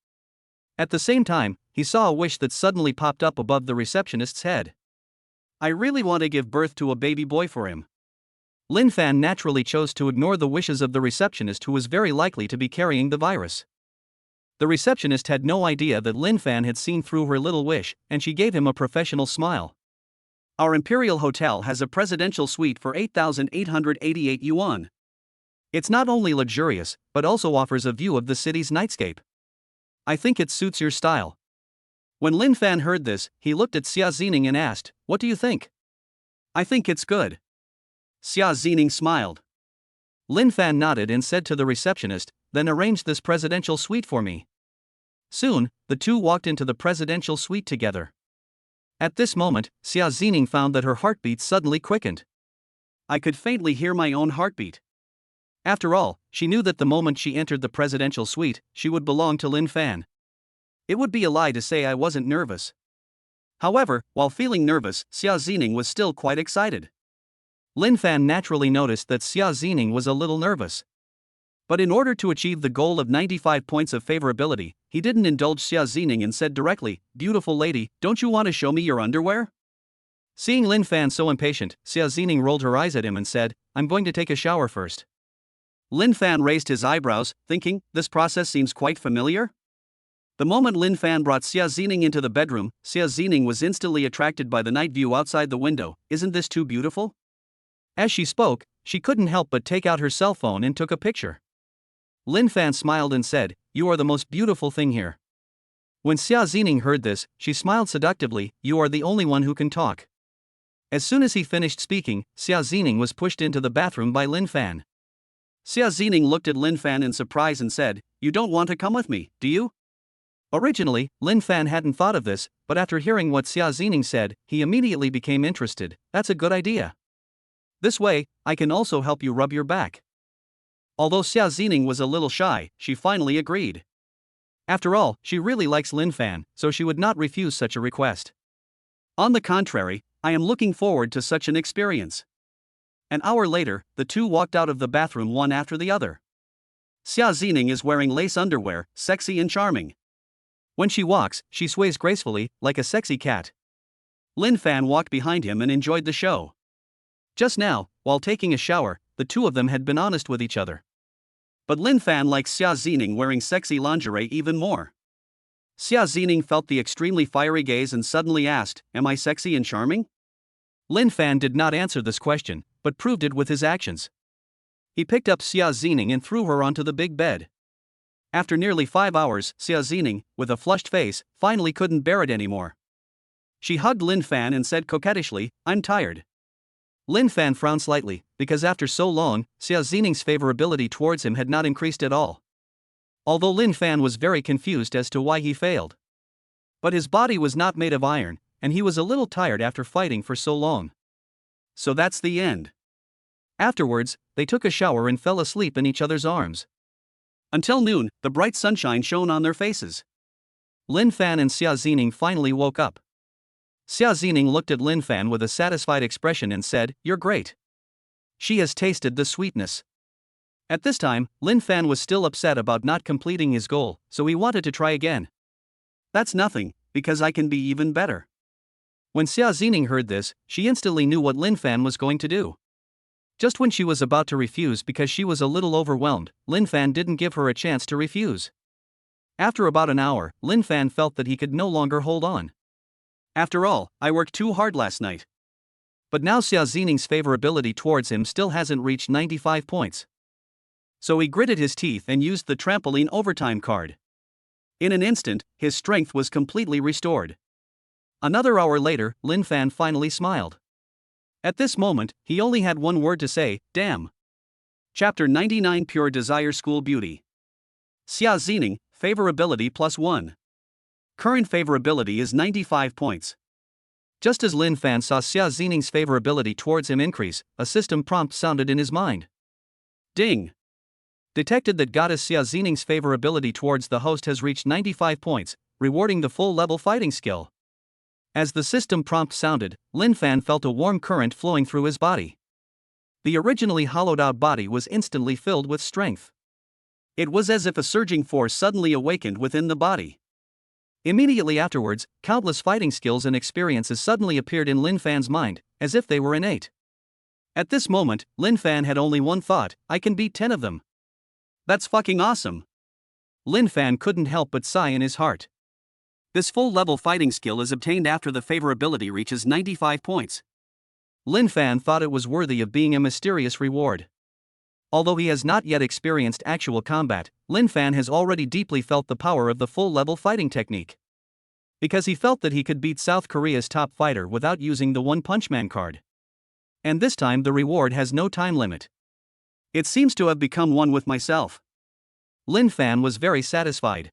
At the same time, he saw a wish that suddenly popped up above the receptionist's head. "I really want to give birth to a baby boy for him." Lin Fan naturally chose to ignore the wishes of the receptionist, who was very likely to be carrying the virus. The receptionist had no idea that Lin Fan had seen through her little wish, and she gave him a professional smile. "Our Imperial Hotel has a presidential suite for 8,888 yuan. It's not only luxurious, but also offers a view of the city's nightscape. I think it suits your style." When Lin Fan heard this, he looked at Xia Zining and asked, "What do you think?" "I think it's good." Xia Zining smiled. Lin Fan nodded and said to the receptionist, "Then arrange this presidential suite for me." Soon, the two walked into the presidential suite together. At this moment, Xia Zining found that her heartbeat suddenly quickened. I could faintly hear my own heartbeat. After all, she knew that the moment she entered the presidential suite, she would belong to Lin Fan. It would be a lie to say I wasn't nervous. However, while feeling nervous, Xia Zining was still quite excited. Lin Fan naturally noticed that Xia Zining was a little nervous. But in order to achieve the goal of 95 points of favorability, he didn't indulge Xia Zining and said directly, "Beautiful lady, don't you want to show me your underwear?" Seeing Lin Fan so impatient, Xia Zining rolled her eyes at him and said, "I'm going to take a shower first." Lin Fan raised his eyebrows, thinking, this process seems quite familiar. The moment Lin Fan brought Xia Zining into the bedroom, Xia Zining was instantly attracted by the night view outside the window. "Isn't this too beautiful?" As she spoke, she couldn't help but take out her cell phone and took a picture. Lin Fan smiled and said, "You are the most beautiful thing here." When Xia Zining heard this, she smiled seductively, "You are the only one who can talk." As soon as he finished speaking, Xia Zining was pushed into the bathroom by Lin Fan. Xia Zining looked at Lin Fan in surprise and said, "You don't want to come with me, do you?" Originally, Lin Fan hadn't thought of this, but after hearing what Xia Zining said, he immediately became interested. "That's a good idea. This way, I can also help you rub your back." Although Xia Zining was a little shy, she finally agreed. After all, she really likes Lin Fan, so she would not refuse such a request. On the contrary, I am looking forward to such an experience. An hour later, the two walked out of the bathroom one after the other. Xia Zining is wearing lace underwear, sexy and charming. When she walks, she sways gracefully, like a sexy cat. Lin Fan walked behind him and enjoyed the show. Just now, while taking a shower, the two of them had been honest with each other. But Lin Fan likes Xia Zining wearing sexy lingerie even more. Xia Zining felt the extremely fiery gaze and suddenly asked, "Am I sexy and charming?" Lin Fan did not answer this question, but proved it with his actions. He picked up Xia Zining and threw her onto the big bed. After nearly 5 hours, Xia Zining, with a flushed face, finally couldn't bear it anymore. She hugged Lin Fan and said coquettishly, "I'm tired." Lin Fan frowned slightly, because after so long, Xia Zining's favorability towards him had not increased at all. Although Lin Fan was very confused as to why he failed. But his body was not made of iron, and he was a little tired after fighting for so long. So that's the end. Afterwards, they took a shower and fell asleep in each other's arms. Until noon, the bright sunshine shone on their faces. Lin Fan and Xia Zining finally woke up. Xia Zining looked at Lin Fan with a satisfied expression and said, "You're great. She has tasted the sweetness." At this time, Lin Fan was still upset about not completing his goal, so he wanted to try again. That's nothing, because I can be even better. When Xia Zining heard this, she instantly knew what Lin Fan was going to do. Just when she was about to refuse because she was a little overwhelmed, Lin Fan didn't give her a chance to refuse. After about an hour, Lin Fan felt that he could no longer hold on. After all, I worked too hard last night. But now Xia Zining's favorability towards him still hasn't reached 95 points. So he gritted his teeth and used the trampoline overtime card. In an instant, his strength was completely restored. Another hour later, Lin Fan finally smiled. At this moment, he only had one word to say, damn. Chapter 99 Pure Desire School Beauty. Xia Zining, favorability +1. Current favorability is 95 points. Just as Lin Fan saw Xia Zining's favorability towards him increase, a system prompt sounded in his mind. Ding. Detected that Goddess Xia Zining's favorability towards the host has reached 95 points, rewarding the full-level fighting skill. As the system prompt sounded, Lin Fan felt a warm current flowing through his body. The originally hollowed-out body was instantly filled with strength. It was as if a surging force suddenly awakened within the body. Immediately afterwards, countless fighting skills and experiences suddenly appeared in Lin Fan's mind, as if they were innate. At this moment, Lin Fan had only one thought: I can beat 10 of them. That's fucking awesome. Lin Fan couldn't help but sigh in his heart. This full-level fighting skill is obtained after the favorability reaches 95 points. Lin Fan thought it was worthy of being a mysterious reward. Although he has not yet experienced actual combat, Lin Fan has already deeply felt the power of the full-level fighting technique. Because he felt that he could beat South Korea's top fighter without using the One Punch Man card. And this time the reward has no time limit. It seems to have become one with myself. Lin Fan was very satisfied.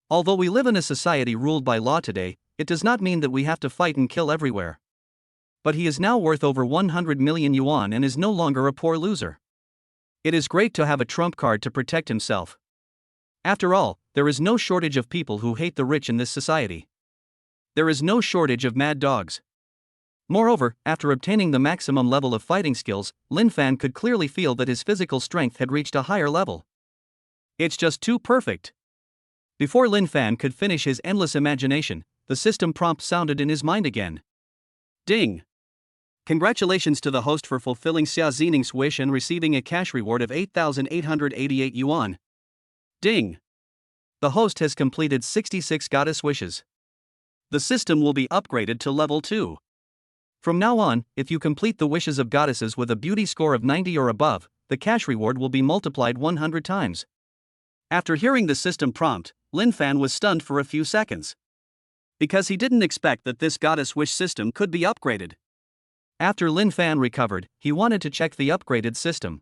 Although we live in a society ruled by law today, it does not mean that we have to fight and kill everywhere. But he is now worth over 100 million yuan and is no longer a poor loser. It is great to have a trump card to protect himself. After all, there is no shortage of people who hate the rich in this society. There is no shortage of mad dogs. Moreover, after obtaining the maximum level of fighting skills, Lin Fan could clearly feel that his physical strength had reached a higher level. It's just too perfect. Before Lin Fan could finish his endless imagination, the system prompt sounded in his mind again. Ding. Congratulations to the host for fulfilling Xia Zining's wish and receiving a cash reward of 8,888 yuan. Ding. The host has completed 66 goddess wishes. The system will be upgraded to level 2. From now on, if you complete the wishes of goddesses with a beauty score of 90 or above, the cash reward will be multiplied 100 times. After hearing the system prompt, Lin Fan was stunned for a few seconds. Because he didn't expect that this goddess wish system could be upgraded. After Lin Fan recovered, he wanted to check the upgraded system.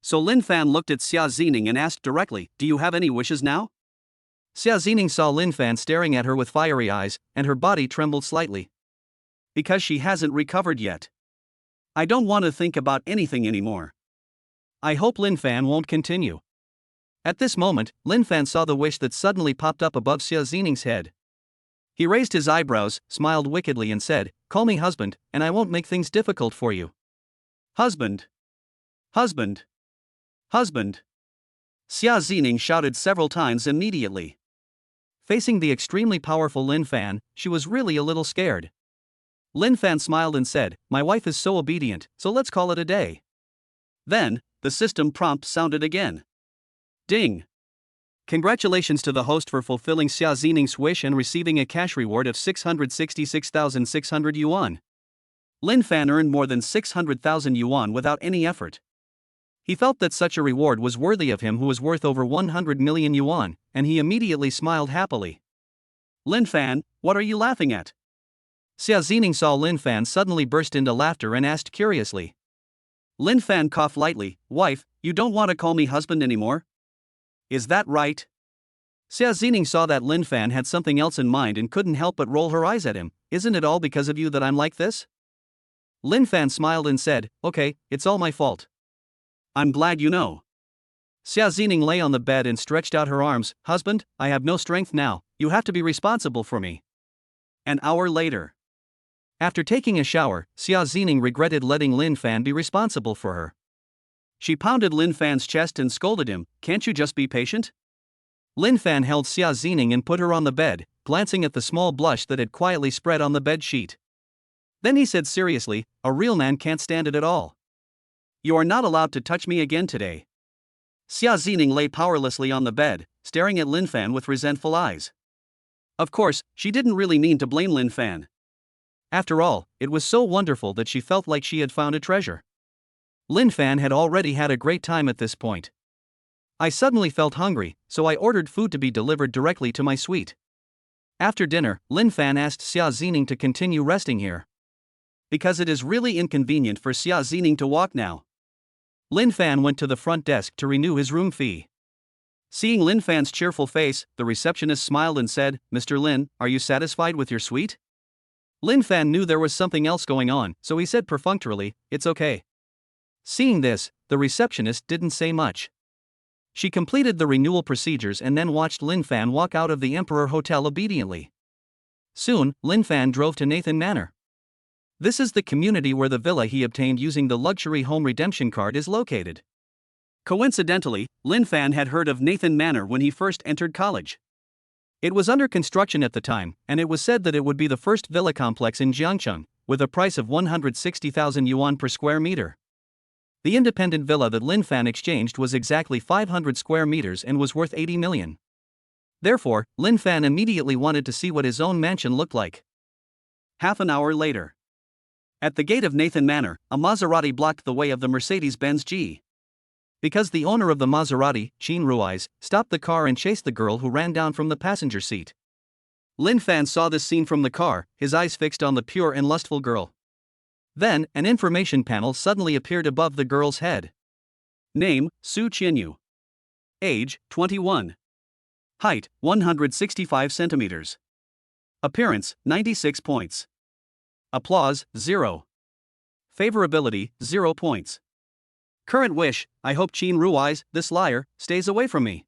So Lin Fan looked at Xia Zining and asked directly, "Do you have any wishes now?" Xia Zining saw Lin Fan staring at her with fiery eyes, and her body trembled slightly. Because she hasn't recovered yet. I don't want to think about anything anymore. I hope Lin Fan won't continue. At this moment, Lin Fan saw the wish that suddenly popped up above Xia Zining's head. He raised his eyebrows, smiled wickedly and said, "Call me husband, and I won't make things difficult for you." Husband. Husband. Husband. Xia Zining shouted several times immediately. Facing the extremely powerful Lin Fan, she was really a little scared. Lin Fan smiled and said, "My wife is so obedient, so let's call it a day." Then, the system prompt sounded again. Ding. Congratulations to the host for fulfilling Xia Zining's wish and receiving a cash reward of 666,600 yuan. Lin Fan earned more than 600,000 yuan without any effort. He felt that such a reward was worthy of him who was worth over 100 million yuan, and he immediately smiled happily. Lin Fan, what are you laughing at? Xia Zining saw Lin Fan suddenly burst into laughter and asked curiously. Lin Fan coughed lightly, "Wife, you don't want to call me husband anymore? Is that right?" Xia Zining saw that Lin Fan had something else in mind and couldn't help but roll her eyes at him. "Isn't it all because of you that I'm like this?" Lin Fan smiled and said, "Okay, it's all my fault." "I'm glad you know." Xia Zining lay on the bed and stretched out her arms. "Husband, I have no strength now, you have to be responsible for me." An hour later. After taking a shower, Xia Zining regretted letting Lin Fan be responsible for her. She pounded Lin Fan's chest and scolded him, "Can't you just be patient?" Lin Fan held Xia Zining and put her on the bed, glancing at the small blush that had quietly spread on the bed sheet. Then he said seriously, "A real man can't stand it at all. You are not allowed to touch me again today." Xia Zining lay powerlessly on the bed, staring at Lin Fan with resentful eyes. Of course, she didn't really mean to blame Lin Fan. After all, it was so wonderful that she felt like she had found a treasure. Lin Fan had already had a great time at this point. I suddenly felt hungry, so I ordered food to be delivered directly to my suite. After dinner, Lin Fan asked Xia Zining to continue resting here, because it is really inconvenient for Xia Zining to walk now. Lin Fan went to the front desk to renew his room fee. Seeing Lin Fan's cheerful face, the receptionist smiled and said, "Mr. Lin, are you satisfied with your suite?" Lin Fan knew there was something else going on, so he said perfunctorily, "It's okay." Seeing this, the receptionist didn't say much. She completed the renewal procedures and then watched Lin Fan walk out of the Emperor Hotel obediently. Soon, Lin Fan drove to Nathan Manor. This is the community where the villa he obtained using the luxury home redemption card is located. Coincidentally, Lin Fan had heard of Nathan Manor when he first entered college. It was under construction at the time, and it was said that it would be the first villa complex in Jiangcheng, with a price of 160,000 yuan per square meter. The independent villa that Lin Fan exchanged was exactly 500 square meters and was worth 80 million. Therefore, Lin Fan immediately wanted to see what his own mansion looked like. Half an hour later, at the gate of Nathan Manor, a Maserati blocked the way of the Mercedes-Benz G. Because the owner of the Maserati, Qin Ruiz, stopped the car and chased the girl who ran down from the passenger seat. Lin Fan saw this scene from the car, his eyes fixed on the pure and lustful girl. Then, an information panel suddenly appeared above the girl's head. Name, Su Qianyu. Age, 21. Height, 165 centimeters. Appearance, 96 points. Applause, 0. Favorability, 0 points. Current wish, I hope Qin Ruiz, this liar, stays away from me.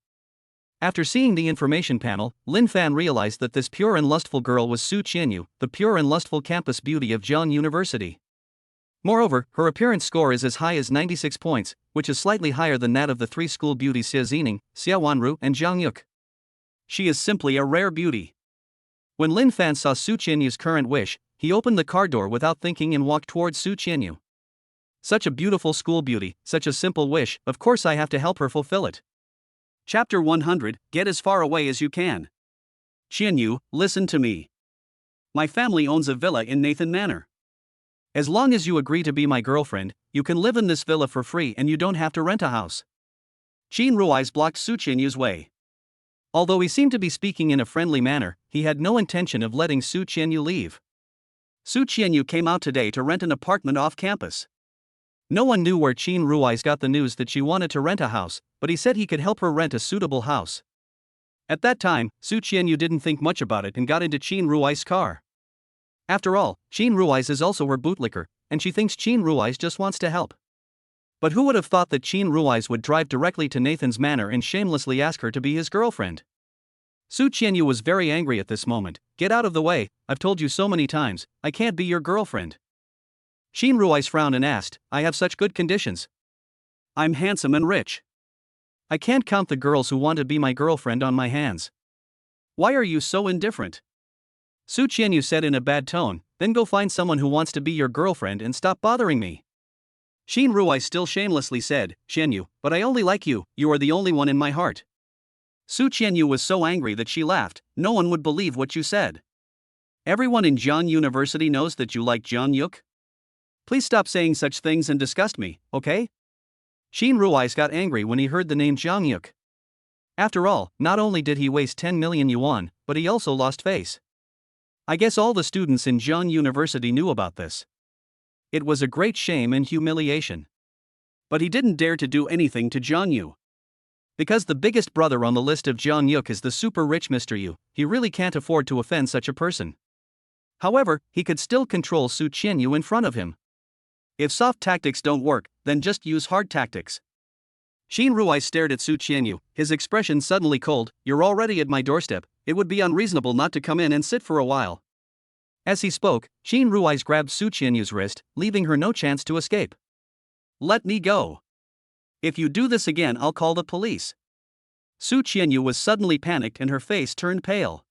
After seeing the information panel, Lin Fan realized that this pure and lustful girl was Su Qianyu, the pure and lustful campus beauty of Jiang University. Moreover, her appearance score is as high as 96 points, which is slightly higher than that of the three school beauties Xia Zining, Xia Wanru, and Zhang Yuk. She is simply a rare beauty. When Lin Fan saw Su Qianyu's current wish, he opened the car door without thinking and walked towards Su Qianyu. Such a beautiful school beauty, such a simple wish, of course I have to help her fulfill it. Chapter 100, Get as far away as you can. Qianyu, listen to me. My family owns a villa in Nathan Manor. As long as you agree to be my girlfriend, you can live in this villa for free and you don't have to rent a house. Qin Ruiz blocked Su Qianyu's way. Although he seemed to be speaking in a friendly manner, he had no intention of letting Su Qianyu leave. Su Qianyu came out today to rent an apartment off campus. No one knew where Qin Ruiz got the news that she wanted to rent a house, but he said he could help her rent a suitable house. At that time, Su Qianyu didn't think much about it and got into Qin Ruiz's car. After all, Qin Ruiz is also her bootlicker, and she thinks Qin Ruiz just wants to help. But who would have thought that Qin Ruiz would drive directly to Nathan's manor and shamelessly ask her to be his girlfriend? Su Qianyu was very angry at this moment. Get out of the way, I've told you so many times, I can't be your girlfriend. Qin Ruiz frowned and asked, I have such good conditions. I'm handsome and rich. I can't count the girls who want to be my girlfriend on my hands. Why are you so indifferent? Su Qianyu said in a bad tone, then go find someone who wants to be your girlfriend and stop bothering me. Qin Ruiz still shamelessly said, Qianyu, but I only like you, you are the only one in my heart. Su Qianyu was so angry that she laughed, no one would believe what you said. Everyone in Jiang University knows that you like Zhang Yuk. Please stop saying such things and disgust me, okay? Qin Ruiz got angry when he heard the name Zhang Yuk. After all, not only did he waste 10 million yuan, but he also lost face. I guess all the students in Jiang University knew about this. It was a great shame and humiliation. But he didn't dare to do anything to Zhang Yu. Because the biggest brother on the list of Zhang Yuk is the super rich Mr. Yu, he really can't afford to offend such a person. However, he could still control Su Qianyu in front of him. If soft tactics don't work, then just use hard tactics. Qin Ruiz stared at Su Qianyu, his expression suddenly cold. You're already at my doorstep, it would be unreasonable not to come in and sit for a while. As he spoke, Qin Ruiz grabbed Su Qianyu's wrist, leaving her no chance to escape. Let me go. If you do this again, I'll call the police. Su Qianyu was suddenly panicked and her face turned pale.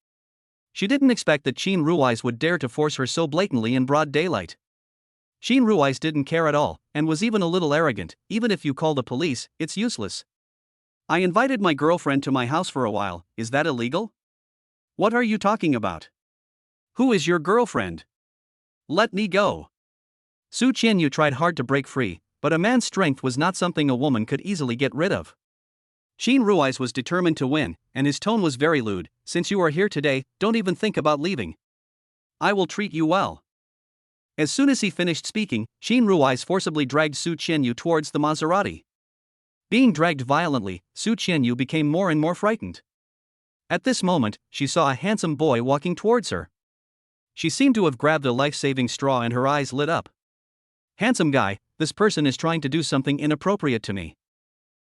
She didn't expect that Qin Rui's would dare to force her so blatantly in broad daylight. Qin Rui's didn't care at all, and was even a little arrogant. Even if you call the police, it's useless. I invited my girlfriend to my house for a while, is that illegal? What are you talking about? Who is your girlfriend? Let me go. Su Qianyu tried hard to break free, but a man's strength was not something a woman could easily get rid of. Qin Rui's was determined to win, and his tone was very lewd. Since you are here today, don't even think about leaving. I will treat you well. As soon as he finished speaking, Qin Rui's forcibly dragged Su Qianyu towards the Maserati. Being dragged violently, Su Qianyu became more and more frightened. At this moment, she saw a handsome boy walking towards her. She seemed to have grabbed a life-saving straw and her eyes lit up. Handsome guy, this person is trying to do something inappropriate to me.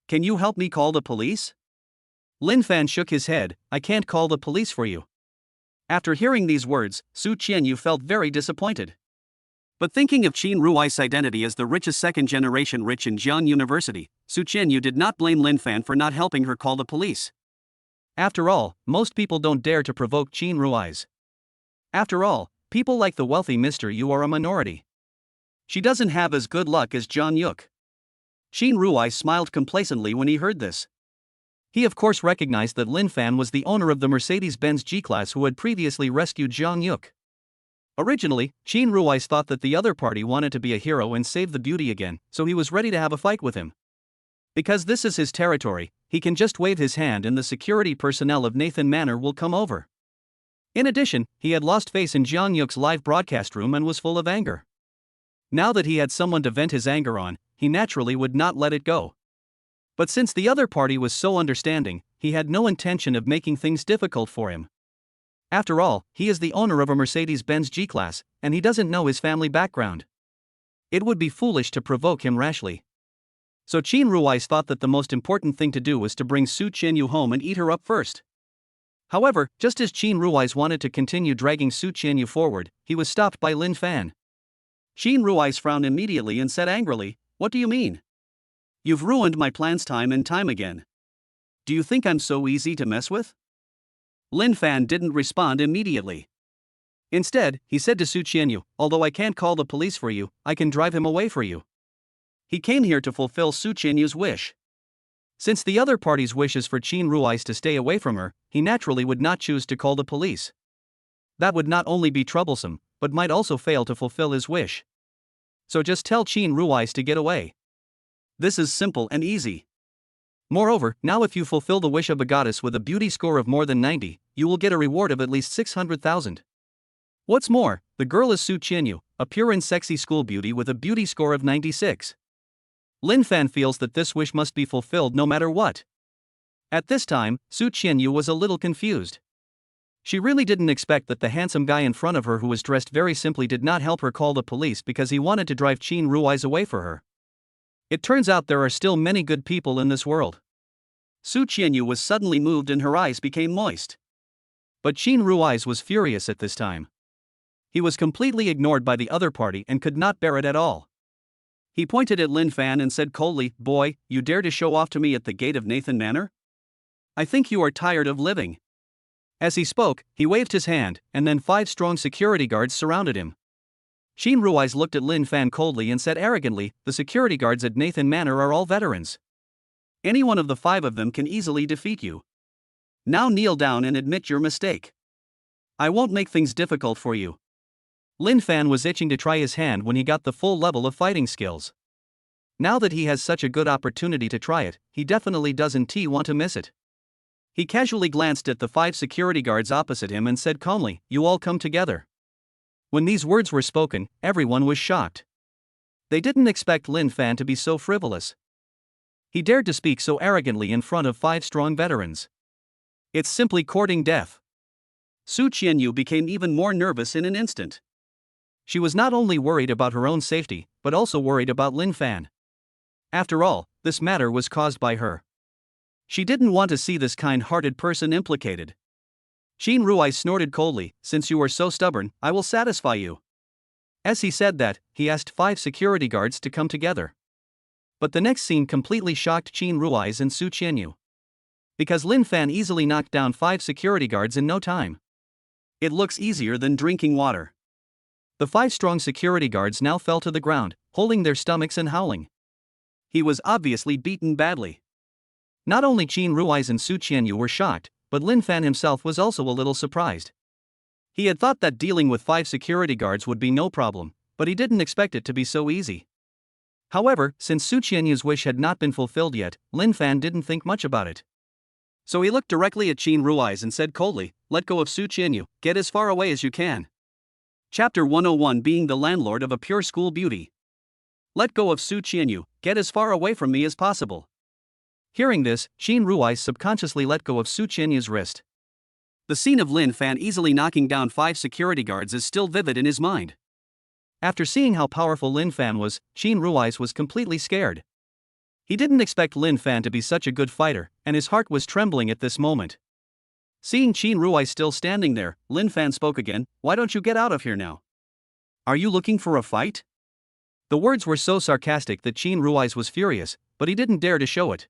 Can you help me call the police? Lin Fan shook his head. I can't call the police for you. After hearing these words, Su Qianyu felt very disappointed. But thinking of Qin Rui's identity as the richest second-generation rich in Jiang University, Su Qianyu did not blame Lin Fan for not helping her call the police. After all, most people don't dare to provoke Qin Rui's. After all, people like the wealthy Mr. Yu are a minority. She doesn't have as good luck as Zhang Yuk. Qin Rui smiled complacently when he heard this. He of course recognized that Lin Fan was the owner of the Mercedes-Benz G-Class who had previously rescued Zhang Yuk. Originally, Qin Rui thought that the other party wanted to be a hero and save the beauty again, so he was ready to have a fight with him. Because this is his territory, he can just wave his hand and the security personnel of Nathan Manor will come over. In addition, he had lost face in Zhang Yuk's live broadcast room and was full of anger. Now that he had someone to vent his anger on, he naturally would not let it go. But since the other party was so understanding, he had no intention of making things difficult for him. After all, he is the owner of a Mercedes-Benz G-Class, and he doesn't know his family background. It would be foolish to provoke him rashly. So Qin Rui thought that the most important thing to do was to bring Su Qianyu home and eat her up first. However, just as Qin Rui wanted to continue dragging Su Qianyu forward, he was stopped by Lin Fan. Qin Rui frowned immediately and said angrily, "What do you mean? You've ruined my plans time and time again. Do you think I'm so easy to mess with?" Lin Fan didn't respond immediately. Instead, he said to Su Qianyu, "Although I can't call the police for you, I can drive him away for you." He came here to fulfill Su Qianyu's wish. Since the other party's wish is for Qin Rui to stay away from her, he naturally would not choose to call the police. That would not only be troublesome, but might also fail to fulfill his wish. So just tell Qin Rui to get away. This is simple and easy. Moreover, now if you fulfill the wish of a goddess with a beauty score of more than 90, you will get a reward of at least 600,000. What's more, the girl is Su Qianyu, a pure and sexy school beauty with a beauty score of 96. Lin Fan feels that this wish must be fulfilled no matter what. At this time, Su Qianyu was a little confused. She really didn't expect that the handsome guy in front of her who was dressed very simply did not help her call the police because he wanted to drive Qin Rui away for her. It turns out there are still many good people in this world. Su Qianyu was suddenly moved and her eyes became moist. But Qin Rui was furious at this time. He was completely ignored by the other party and could not bear it at all. He pointed at Lin Fan and said coldly, "Boy, you dare to show off to me at the gate of Nathan Manor? I think you are tired of living." As he spoke, he waved his hand, and then 5 strong security guards surrounded him. Qin Rui looked at Lin Fan coldly and said arrogantly, "The security guards at Nathan Manor are all veterans. Any one of the 5 of them can easily defeat you. Now kneel down and admit your mistake. I won't make things difficult for you." Lin Fan was itching to try his hand when he got the full level of fighting skills. Now that he has such a good opportunity to try it, he definitely doesn't want to miss it. He casually glanced at the 5 security guards opposite him and said calmly, "You all come together." When these words were spoken, everyone was shocked. They didn't expect Lin Fan to be so frivolous. He dared to speak so arrogantly in front of 5 strong veterans. It's simply courting death. Su Qianyu became even more nervous in an instant. She was not only worried about her own safety, but also worried about Lin Fan. After all, this matter was caused by her. She didn't want to see this kind-hearted person implicated. Qin Rui snorted coldly, "Since you are so stubborn, I will satisfy you." As he said that, he asked 5 security guards to come together. But the next scene completely shocked Qin Rui's and Su Qianyu. Because Lin Fan easily knocked down 5 security guards in no time. It looks easier than drinking water. The 5 strong security guards now fell to the ground, holding their stomachs and howling. He was obviously beaten badly. Not only Qin Rui's and Su Qianyu were shocked, but Lin Fan himself was also a little surprised. He had thought that dealing with 5 security guards would be no problem, but he didn't expect it to be so easy. However, since Su Qianyu's wish had not been fulfilled yet, Lin Fan didn't think much about it. So he looked directly at Qin Rui's and said coldly, "Let go of Su Qianyu, get as far away as you can." Chapter 101, being the landlord of a pure school beauty. Let go of Su Qianyu, get as far away from me as possible. Hearing this, Qin Ruai subconsciously let go of Su Qianyu's wrist. The scene of Lin Fan easily knocking down 5 security guards is still vivid in his mind. After seeing how powerful Lin Fan was, Qin Ruai was completely scared. He didn't expect Lin Fan to be such a good fighter, and his heart was trembling at this moment. Seeing Qin Ruai still standing there, Lin Fan spoke again, "Why don't you get out of here now? Are you looking for a fight?" The words were so sarcastic that Qin Ruai was furious, but he didn't dare to show it.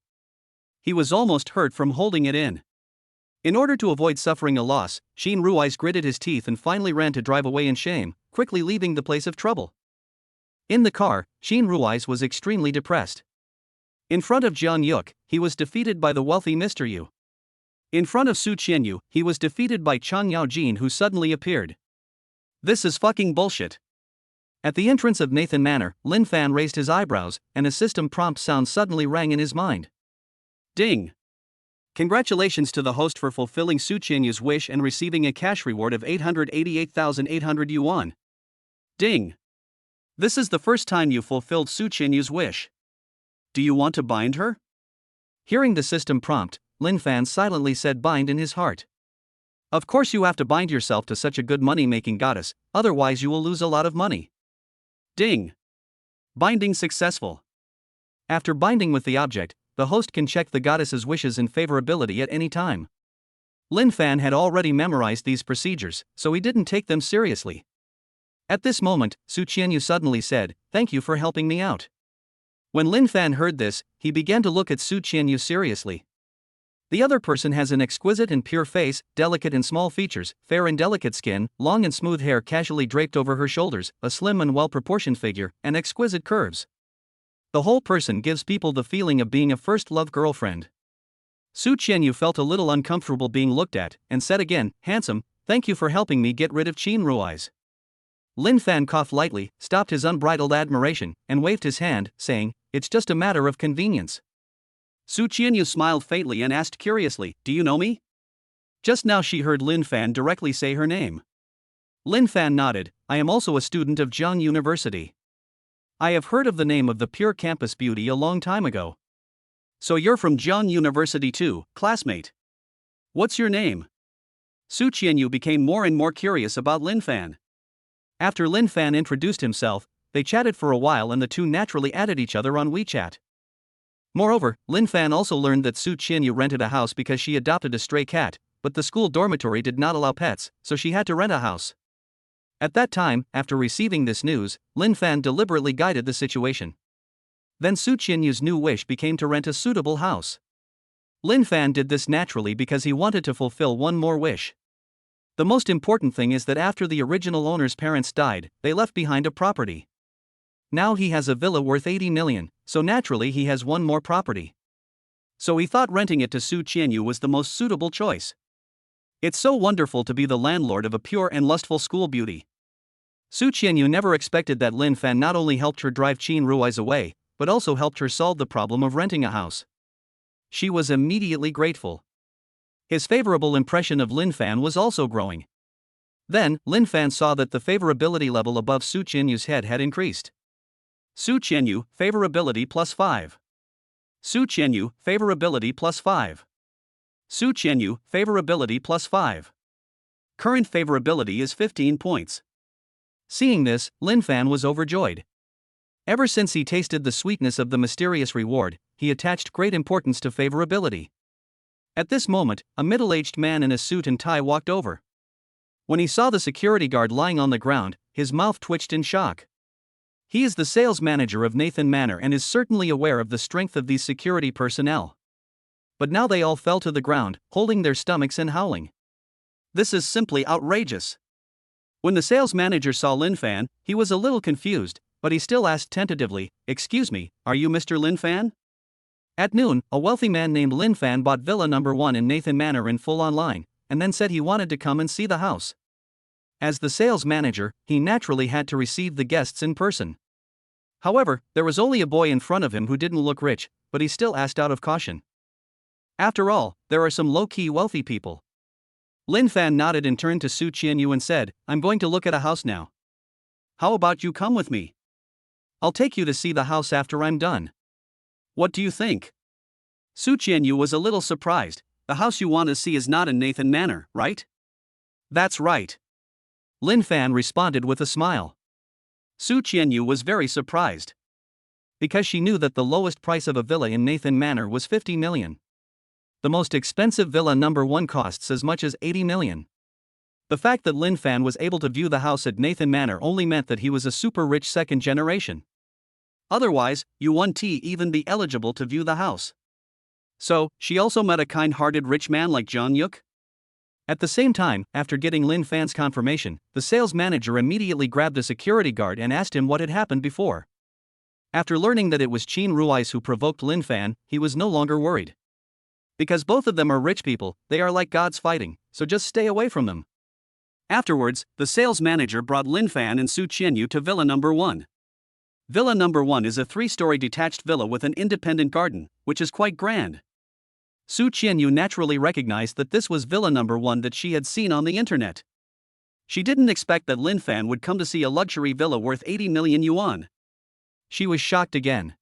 He was almost hurt from holding it in. In order to avoid suffering a loss, Qin Ruai gritted his teeth and finally ran to drive away in shame, quickly leaving the place of trouble. In the car, Qin Ruai was extremely depressed. In front of Jian Yuk, he was defeated by the wealthy Mr. Yu. In front of Su Qianyu, he was defeated by Chang Yaojin, who suddenly appeared. This is fucking bullshit. At the entrance of Nathan Manor, Lin Fan raised his eyebrows, and a system prompt sound suddenly rang in his mind. Ding! Congratulations to the host for fulfilling Su Qianyu's wish and receiving a cash reward of 888,800 yuan. Ding! This is the first time you fulfilled Su Qianyu's wish. Do you want to bind her? Hearing the system prompt, Lin Fan silently said bind in his heart. Of course you have to bind yourself to such a good money-making goddess, otherwise you will lose a lot of money. Ding! Binding successful. After binding with the object, the host can check the goddess's wishes and favorability at any time. Lin Fan had already memorized these procedures, so he didn't take them seriously. At this moment, Su Qianyu suddenly said, "Thank you for helping me out." When Lin Fan heard this, he began to look at Su Qianyu seriously. The other person has an exquisite and pure face, delicate and small features, fair and delicate skin, long and smooth hair casually draped over her shoulders, a slim and well-proportioned figure, and exquisite curves. The whole person gives people the feeling of being a first-love girlfriend. Su Qianyu felt a little uncomfortable being looked at, and said again, "Handsome, thank you for helping me get rid of Qin Rui's." Lin Fan coughed lightly, stopped his unbridled admiration, and waved his hand, saying, "It's just a matter of convenience." Su Qianyu smiled faintly and asked curiously, "Do you know me?" Just now she heard Lin Fan directly say her name. Lin Fan nodded, "I am also a student of Zhang University. I have heard of the name of the pure campus beauty a long time ago." "So you're from Zhang University too, classmate. What's your name?" Su Qianyu became more and more curious about Lin Fan. After Lin Fan introduced himself, they chatted for a while and the two naturally added each other on WeChat. Moreover, Lin Fan also learned that Su Qianyu rented a house because she adopted a stray cat, but the school dormitory did not allow pets, so she had to rent a house. At that time, after receiving this news, Lin Fan deliberately guided the situation. Then Su Qianyu's new wish became to rent a suitable house. Lin Fan did this naturally because he wanted to fulfill one more wish. The most important thing is that after the original owner's parents died, they left behind a property. Now he has a villa worth 80 million, so naturally he has one more property. So he thought renting it to Su Qianyu was the most suitable choice. It's so wonderful to be the landlord of a pure and lustful school beauty. Su Qianyu never expected that Lin Fan not only helped her drive Qin Rui's away, but also helped her solve the problem of renting a house. She was immediately grateful. His favorable impression of Lin Fan was also growing. Then, Lin Fan saw that the favorability level above Su Qianyu's head had increased. Su Qianyu, favorability +5. Su Qianyu, favorability +5. Su Qianyu, favorability +5. Current favorability is 15 points. Seeing this, Lin Fan was overjoyed. Ever since he tasted the sweetness of the mysterious reward, he attached great importance to favorability. At this moment, a middle-aged man in a suit and tie walked over. When he saw the security guard lying on the ground, his mouth twitched in shock. He is the sales manager of Nathan Manor and is certainly aware of the strength of these security personnel. But now they all fell to the ground, holding their stomachs and howling. This is simply outrageous. When the sales manager saw Lin Fan, he was a little confused, but he still asked tentatively, "Excuse me, are you Mr. Lin Fan?" At noon, a wealthy man named Lin Fan bought Villa Number 1 in Nathan Manor in full online, and then said he wanted to come and see the house. As the sales manager, he naturally had to receive the guests in person. However, there was only a boy in front of him who didn't look rich, but he still asked out of caution. After all, there are some low-key wealthy people. Lin Fan nodded and turned to Su Qianyu and said, "I'm going to look at a house now. How about you come with me? I'll take you to see the house after I'm done." What do you think? Su Qianyu was a little surprised. The house you want to see is not in Nathan Manor, right? That's right. Lin Fan responded with a smile. Su Qianyu was very surprised. Because she knew that the lowest price of a villa in Nathan Manor was 50 million. The most expensive villa number 1 costs as much as 80 million. The fact that Lin Fan was able to view the house at Nathan Manor only meant that he was a super rich second generation. Otherwise, you wouldn't even be eligible to view the house. So, she also met a kind-hearted rich man like John Yuk? At the same time, after getting Lin Fan's confirmation, the sales manager immediately grabbed a security guard and asked him what had happened before. After learning that it was Qin Rui's who provoked Lin Fan, he was no longer worried. Because both of them are rich people, they are like gods fighting, so just stay away from them. Afterwards, the sales manager brought Lin Fan and Su Qianyu to Villa Number 1. Villa Number 1 is a 3-story detached villa with an independent garden, which is quite grand. Su Qianyu naturally recognized that this was Villa Number 1 that she had seen on the internet. She didn't expect that Lin Fan would come to see a luxury villa worth 80 million yuan. She was shocked again.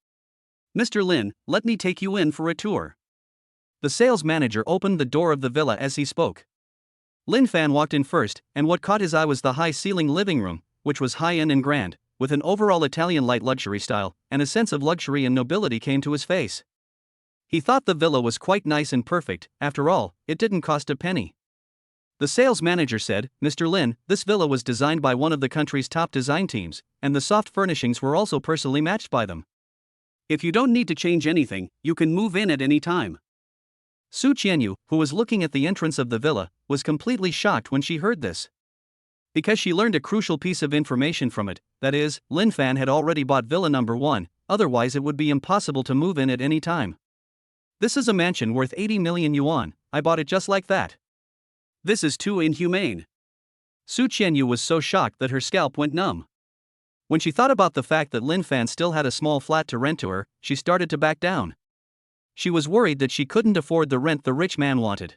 "Mr. Lin, let me take you in for a tour." The sales manager opened the door of the villa as he spoke. Lin Fan walked in first, and what caught his eye was the high-ceiling living room, which was high-end and grand, with an overall Italian light luxury style, and a sense of luxury and nobility came to his face. He thought the villa was quite nice and perfect. After all, it didn't cost a penny. The sales manager said, "Mr. Lin, this villa was designed by one of the country's top design teams, and the soft furnishings were also personally matched by them. If you don't need to change anything, you can move in at any time." Su Qianyu, who was looking at the entrance of the villa, was completely shocked when she heard this. Because she learned a crucial piece of information from it, that is, Lin Fan had already bought Villa Number 1, otherwise it would be impossible to move in at any time. "This is a mansion worth 80 million yuan, I bought it just like that." "This is too inhumane." Su Qianyu was so shocked that her scalp went numb. When she thought about the fact that Lin Fan still had a small flat to rent to her, she started to back down. She was worried that she couldn't afford the rent the rich man wanted.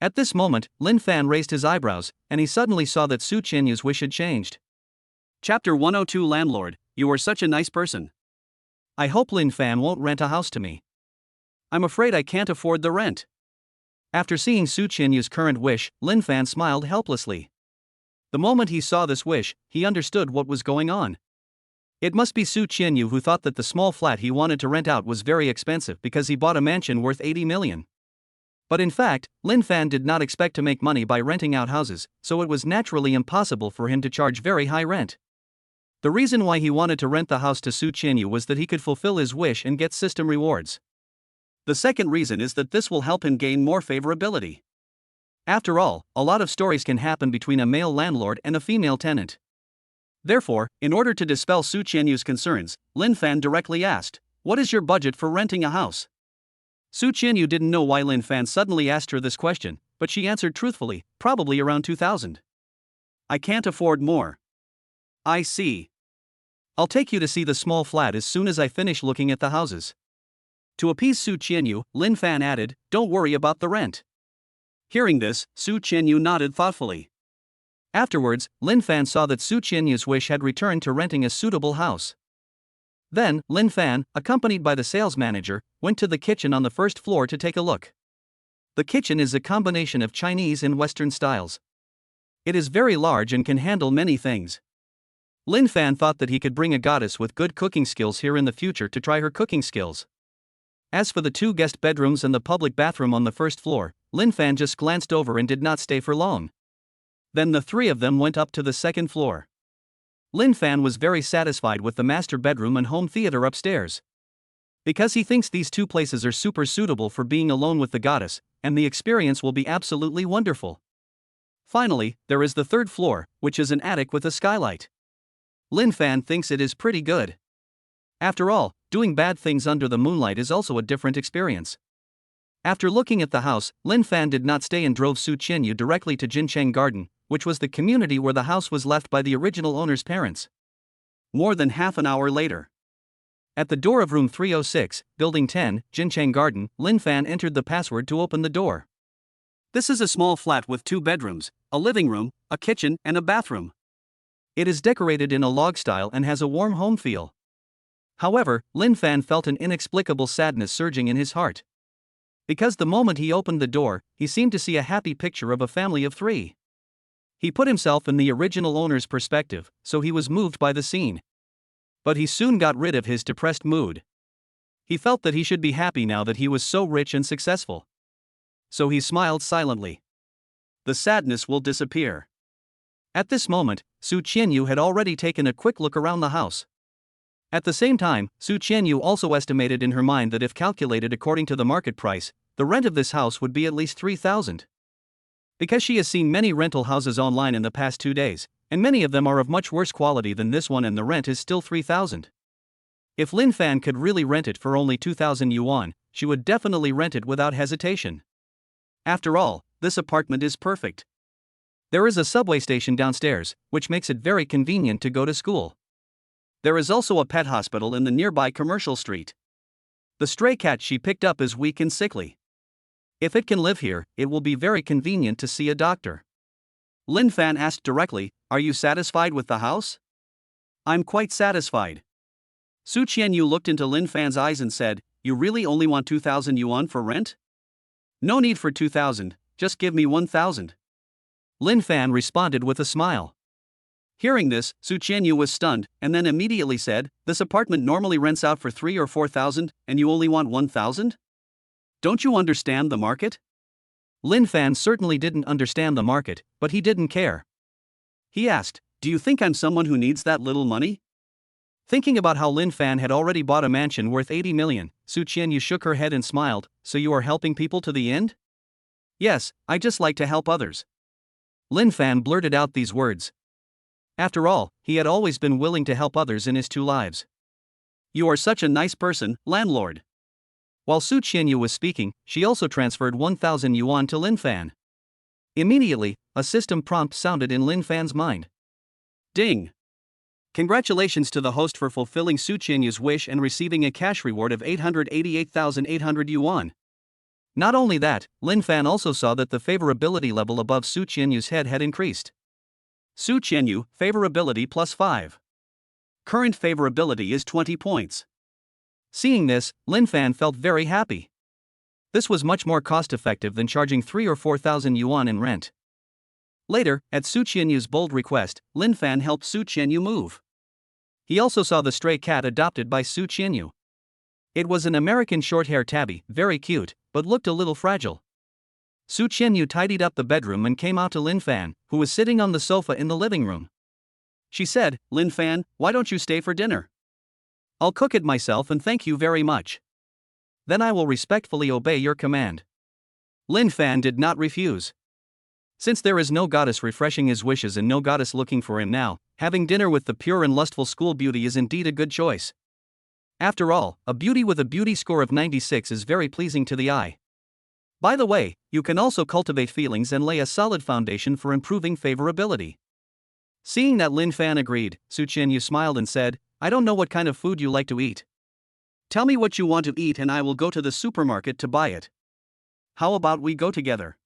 At this moment, Lin Fan raised his eyebrows, and he suddenly saw that Su Qianyu's wish had changed. Chapter 102 Landlord, you are such a nice person. I hope Lin Fan won't rent a house to me. I'm afraid I can't afford the rent. After seeing Su Qianyu's current wish, Lin Fan smiled helplessly. The moment he saw this wish, he understood what was going on. It must be Su Qianyu who thought that the small flat he wanted to rent out was very expensive because he bought a mansion worth 80 million. But in fact, Lin Fan did not expect to make money by renting out houses, so it was naturally impossible for him to charge very high rent. The reason why he wanted to rent the house to Su Qianyu was that he could fulfill his wish and get system rewards. The second reason is that this will help him gain more favorability. After all, a lot of stories can happen between a male landlord and a female tenant. Therefore, in order to dispel Su Qianyu's concerns, Lin Fan directly asked, "What is your budget for renting a house?" Su Qianyu didn't know why Lin Fan suddenly asked her this question, but she answered truthfully, probably around 2,000. "I can't afford more." "I see. I'll take you to see the small flat as soon as I finish looking at the houses." To appease Su Qianyu, Lin Fan added, "Don't worry about the rent." Hearing this, Su Qianyu nodded thoughtfully. Afterwards, Lin Fan saw that Su Qianyu's wish had returned to renting a suitable house. Then, Lin Fan, accompanied by the sales manager, went to the kitchen on the first floor to take a look. The kitchen is a combination of Chinese and Western styles. It is very large and can handle many things. Lin Fan thought that he could bring a goddess with good cooking skills here in the future to try her cooking skills. As for the 2 guest bedrooms and the public bathroom on the first floor, Lin Fan just glanced over and did not stay for long. Then the 3 of them went up to the second floor. Lin Fan was very satisfied with the master bedroom and home theater upstairs. Because he thinks these two places are super suitable for being alone with the goddess, and the experience will be absolutely wonderful. Finally, there is the third floor, which is an attic with a skylight. Lin Fan thinks it is pretty good. After all, doing bad things under the moonlight is also a different experience. After looking at the house, Lin Fan did not stay and drove Su Qianyu directly to Jincheng Garden, which was the community where the house was left by the original owner's parents. More than half an hour later. At the door of room 306, Building 10, Jincheng Garden, Lin Fan entered the password to open the door. This is a small flat with 2 bedrooms, a living room, a kitchen, and a bathroom. It is decorated in a log style and has a warm home feel. However, Lin Fan felt an inexplicable sadness surging in his heart. Because the moment he opened the door, he seemed to see a happy picture of a family of 3. He put himself in the original owner's perspective, so he was moved by the scene. But he soon got rid of his depressed mood. He felt that he should be happy now that he was so rich and successful. So he smiled silently. The sadness will disappear. At this moment, Su Qianyu had already taken a quick look around the house. At the same time, Su Qianyu also estimated in her mind that if calculated according to the market price, the rent of this house would be at least 3,000. Because she has seen many rental houses online in the past 2 days, and many of them are of much worse quality than this one, and the rent is still 3,000. If Lin Fan could really rent it for only 2,000 yuan, she would definitely rent it without hesitation. After all, this apartment is perfect. There is a subway station downstairs, which makes it very convenient to go to school. There is also a pet hospital in the nearby commercial street. The stray cat she picked up is weak and sickly. If it can live here, it will be very convenient to see a doctor. Lin Fan asked directly, "Are you satisfied with the house?" "I'm quite satisfied." Su Qianyu looked into Lin Fan's eyes and said, "You really only want 2,000 yuan for rent?" "No need for 2,000, just give me 1,000. Lin Fan responded with a smile. Hearing this, Su Qianyu was stunned, and then immediately said, "This apartment normally rents out for 3 or 4,000, and you only want 1,000? Don't you understand the market?" Lin Fan certainly didn't understand the market, but he didn't care. He asked, "Do you think I'm someone who needs that little money?" Thinking about how Lin Fan had already bought a mansion worth 80 million, Su Qianyu shook her head and smiled. "So you are helping people to the end?" "Yes, I just like to help others." Lin Fan blurted out these words. After all, he had always been willing to help others in his 2 lives. "You are such a nice person, landlord." While Su Qianyu was speaking, she also transferred 1,000 yuan to Lin Fan. Immediately, a system prompt sounded in Lin Fan's mind. Ding! Congratulations to the host for fulfilling Su Qianyu's wish and receiving a cash reward of 888,800 yuan. Not only that, Lin Fan also saw that the favorability level above Su Qianyu's head had increased. Su Qianyu, favorability plus 5. Current favorability is 20 points. Seeing this, Lin Fan felt very happy. This was much more cost-effective than charging 3 or 4,000 yuan in rent. Later, at Su Qianyu's bold request, Lin Fan helped Su Qianyu move. He also saw the stray cat adopted by Su Qianyu. It was an American short-hair tabby, very cute, but looked a little fragile. Su Qianyu tidied up the bedroom and came out to Lin Fan, who was sitting on the sofa in the living room. She said, "Lin Fan, why don't you stay for dinner? I'll cook it myself and thank you very much. Then I will respectfully obey your command." Lin Fan did not refuse. Since there is no goddess refreshing his wishes and no goddess looking for him now, having dinner with the pure and lustful school beauty is indeed a good choice. After all, a beauty with a beauty score of 96 is very pleasing to the eye. By the way, you can also cultivate feelings and lay a solid foundation for improving favorability. Seeing that Lin Fan agreed, Su Qianyu smiled and said, "I don't know what kind of food you like to eat. Tell me what you want to eat and I will go to the supermarket to buy it. How about we go together?"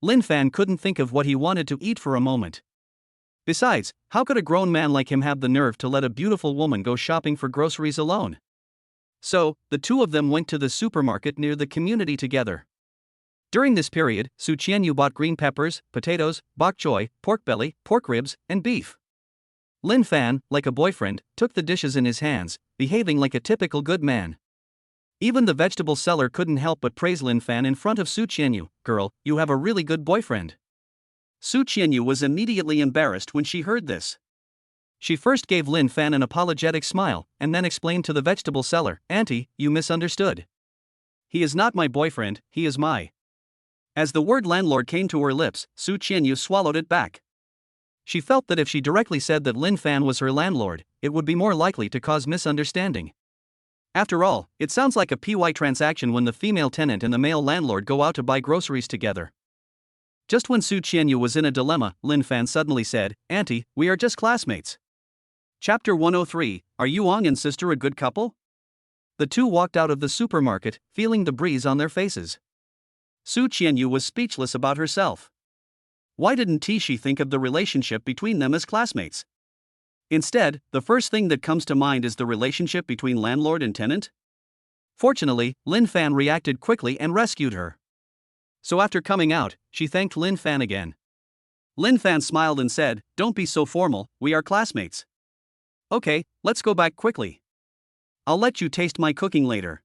Lin Fan couldn't think of what he wanted to eat for a moment. Besides, how could a grown man like him have the nerve to let a beautiful woman go shopping for groceries alone? So, the 2 of them went to the supermarket near the community together. During this period, Su Qianyu bought green peppers, potatoes, bok choy, pork belly, pork ribs, and beef. Lin Fan, like a boyfriend, took the dishes in his hands, behaving like a typical good man. Even the vegetable seller couldn't help but praise Lin Fan in front of Su Qianyu. "Girl, you have a really good boyfriend." Su Qianyu was immediately embarrassed when she heard this. She first gave Lin Fan an apologetic smile, and then explained to the vegetable seller, "Auntie, you misunderstood. He is not my boyfriend, he is my..." As the word landlord came to her lips, Su Qianyu swallowed it back. She felt that if she directly said that Lin Fan was her landlord, it would be more likely to cause misunderstanding. After all, it sounds like a PY transaction when the female tenant and the male landlord go out to buy groceries together. Just when Su Qianyu was in a dilemma, Lin Fan suddenly said, "Auntie, we are just classmates." Chapter 103, Are Yuang and Sister a Good Couple? The two walked out of the supermarket, feeling the breeze on their faces. Su Qianyu was speechless about herself. Why didn't she think of the relationship between them as classmates? Instead, the first thing that comes to mind is the relationship between landlord and tenant. Fortunately, Lin Fan reacted quickly and rescued her. So after coming out, she thanked Lin Fan again. Lin Fan smiled and said, "Don't be so formal, we are classmates." "Okay, let's go back quickly. I'll let you taste my cooking later."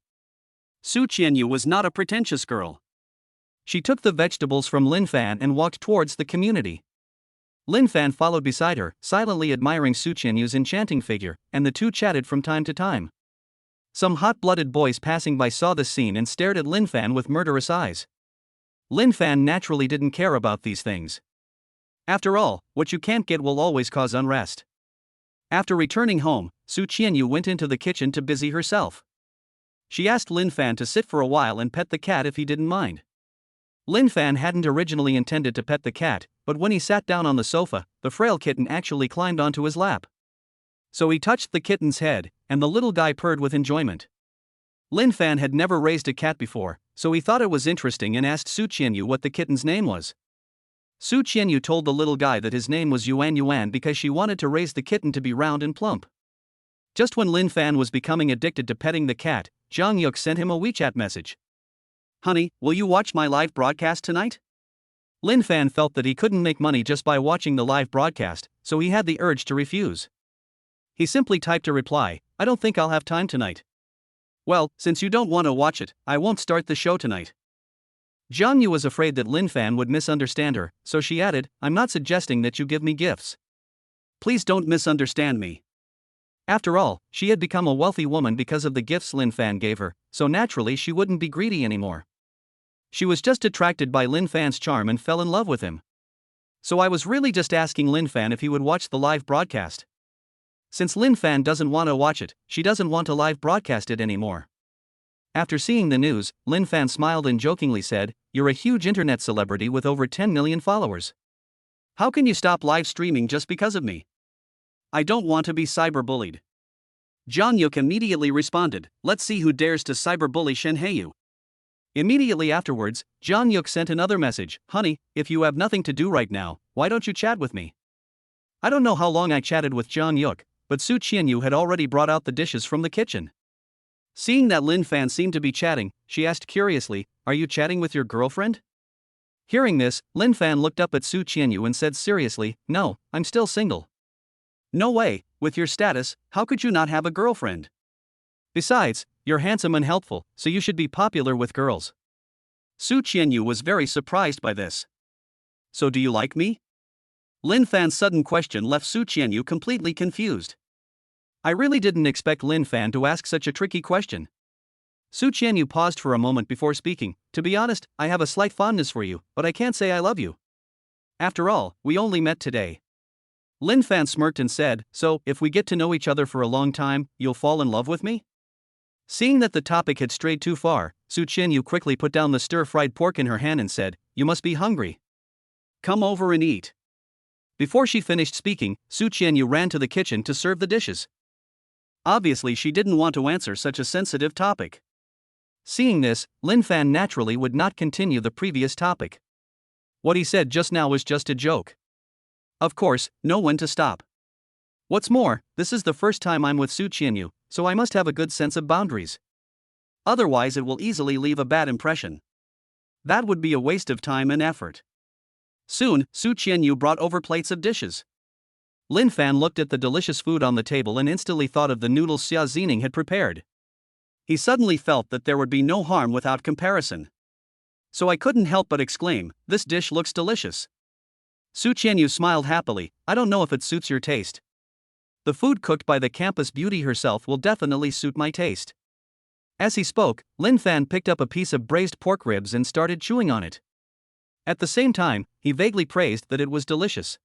Su Qianyu was not a pretentious girl. She took the vegetables from Lin Fan and walked towards the community. Lin Fan followed beside her, silently admiring Su Qianyu's enchanting figure, and the two chatted from time to time. Some hot-blooded boys passing by saw this scene and stared at Lin Fan with murderous eyes. Lin Fan naturally didn't care about these things. After all, what you can't get will always cause unrest. After returning home, Su Qianyu went into the kitchen to busy herself. She asked Lin Fan to sit for a while and pet the cat if he didn't mind. Lin Fan hadn't originally intended to pet the cat, but when he sat down on the sofa, the frail kitten actually climbed onto his lap. So he touched the kitten's head, and the little guy purred with enjoyment. Lin Fan had never raised a cat before, so he thought it was interesting and asked Su Qianyu what the kitten's name was. Su Qianyu told the little guy that his name was Yuan because she wanted to raise the kitten to be round and plump. Just when Lin Fan was becoming addicted to petting the cat, Zhang Yuk sent him a WeChat message. "Honey, will you watch my live broadcast tonight?" Lin Fan felt that he couldn't make money just by watching the live broadcast, so he had the urge to refuse. He simply typed a reply, "I don't think I'll have time tonight." "Well, since you don't want to watch it, I won't start the show tonight." Zhang Yu was afraid that Lin Fan would misunderstand her, so she added, "I'm not suggesting that you give me gifts. Please don't misunderstand me." After all, she had become a wealthy woman because of the gifts Lin Fan gave her, so naturally she wouldn't be greedy anymore. She was just attracted by Lin Fan's charm and fell in love with him. So I was really just asking Lin Fan if he would watch the live broadcast. Since Lin Fan doesn't want to watch it, she doesn't want to live broadcast it anymore. After seeing the news, Lin Fan smiled and jokingly said, "You're a huge internet celebrity with over 10 million followers. How can you stop live streaming just because of me? I don't want to be cyberbullied." Zhang Yuk immediately responded, "Let's see who dares to cyberbully Shen Heyu." Immediately afterwards, Zhang Yuk sent another message, "Honey, if you have nothing to do right now, why don't you chat with me?" I don't know how long I chatted with Zhang Yuk, but Su Qianyu had already brought out the dishes from the kitchen. Seeing that Lin Fan seemed to be chatting, she asked curiously, "Are you chatting with your girlfriend?" Hearing this, Lin Fan looked up at Su Qianyu and said seriously, "No, I'm still single." "No way, with your status, how could you not have a girlfriend? Besides, you're handsome and helpful, so you should be popular with girls." Su Qianyu was very surprised by this. "So do you like me?" Lin Fan's sudden question left Su Qianyu completely confused. I really didn't expect Lin Fan to ask such a tricky question. Su Qianyu paused for a moment before speaking. "To be honest, I have a slight fondness for you, but I can't say I love you. After all, we only met today." Lin Fan smirked and said, "So, if we get to know each other for a long time, you'll fall in love with me?" Seeing that the topic had strayed too far, Su Qianyu quickly put down the stir-fried pork in her hand and said, "You must be hungry. Come over and eat." Before she finished speaking, Su Qianyu ran to the kitchen to serve the dishes. Obviously she didn't want to answer such a sensitive topic. Seeing this, Lin Fan naturally would not continue the previous topic. What he said just now was just a joke. Of course, no one to stop. What's more, this is the first time I'm with Su Qianyu, so I must have a good sense of boundaries. Otherwise it will easily leave a bad impression. That would be a waste of time and effort. Soon, Su Qianyu brought over plates of dishes. Lin Fan looked at the delicious food on the table and instantly thought of the noodles Xia Zining had prepared. He suddenly felt that there would be no harm without comparison. So I couldn't help but exclaim, "This dish looks delicious." Su Qianyu smiled happily, "I don't know if it suits your taste." The food cooked by the campus beauty herself will definitely suit my taste. As he spoke, Lin Fan picked up a piece of braised pork ribs and started chewing on it. At the same time, he vaguely praised that it was delicious.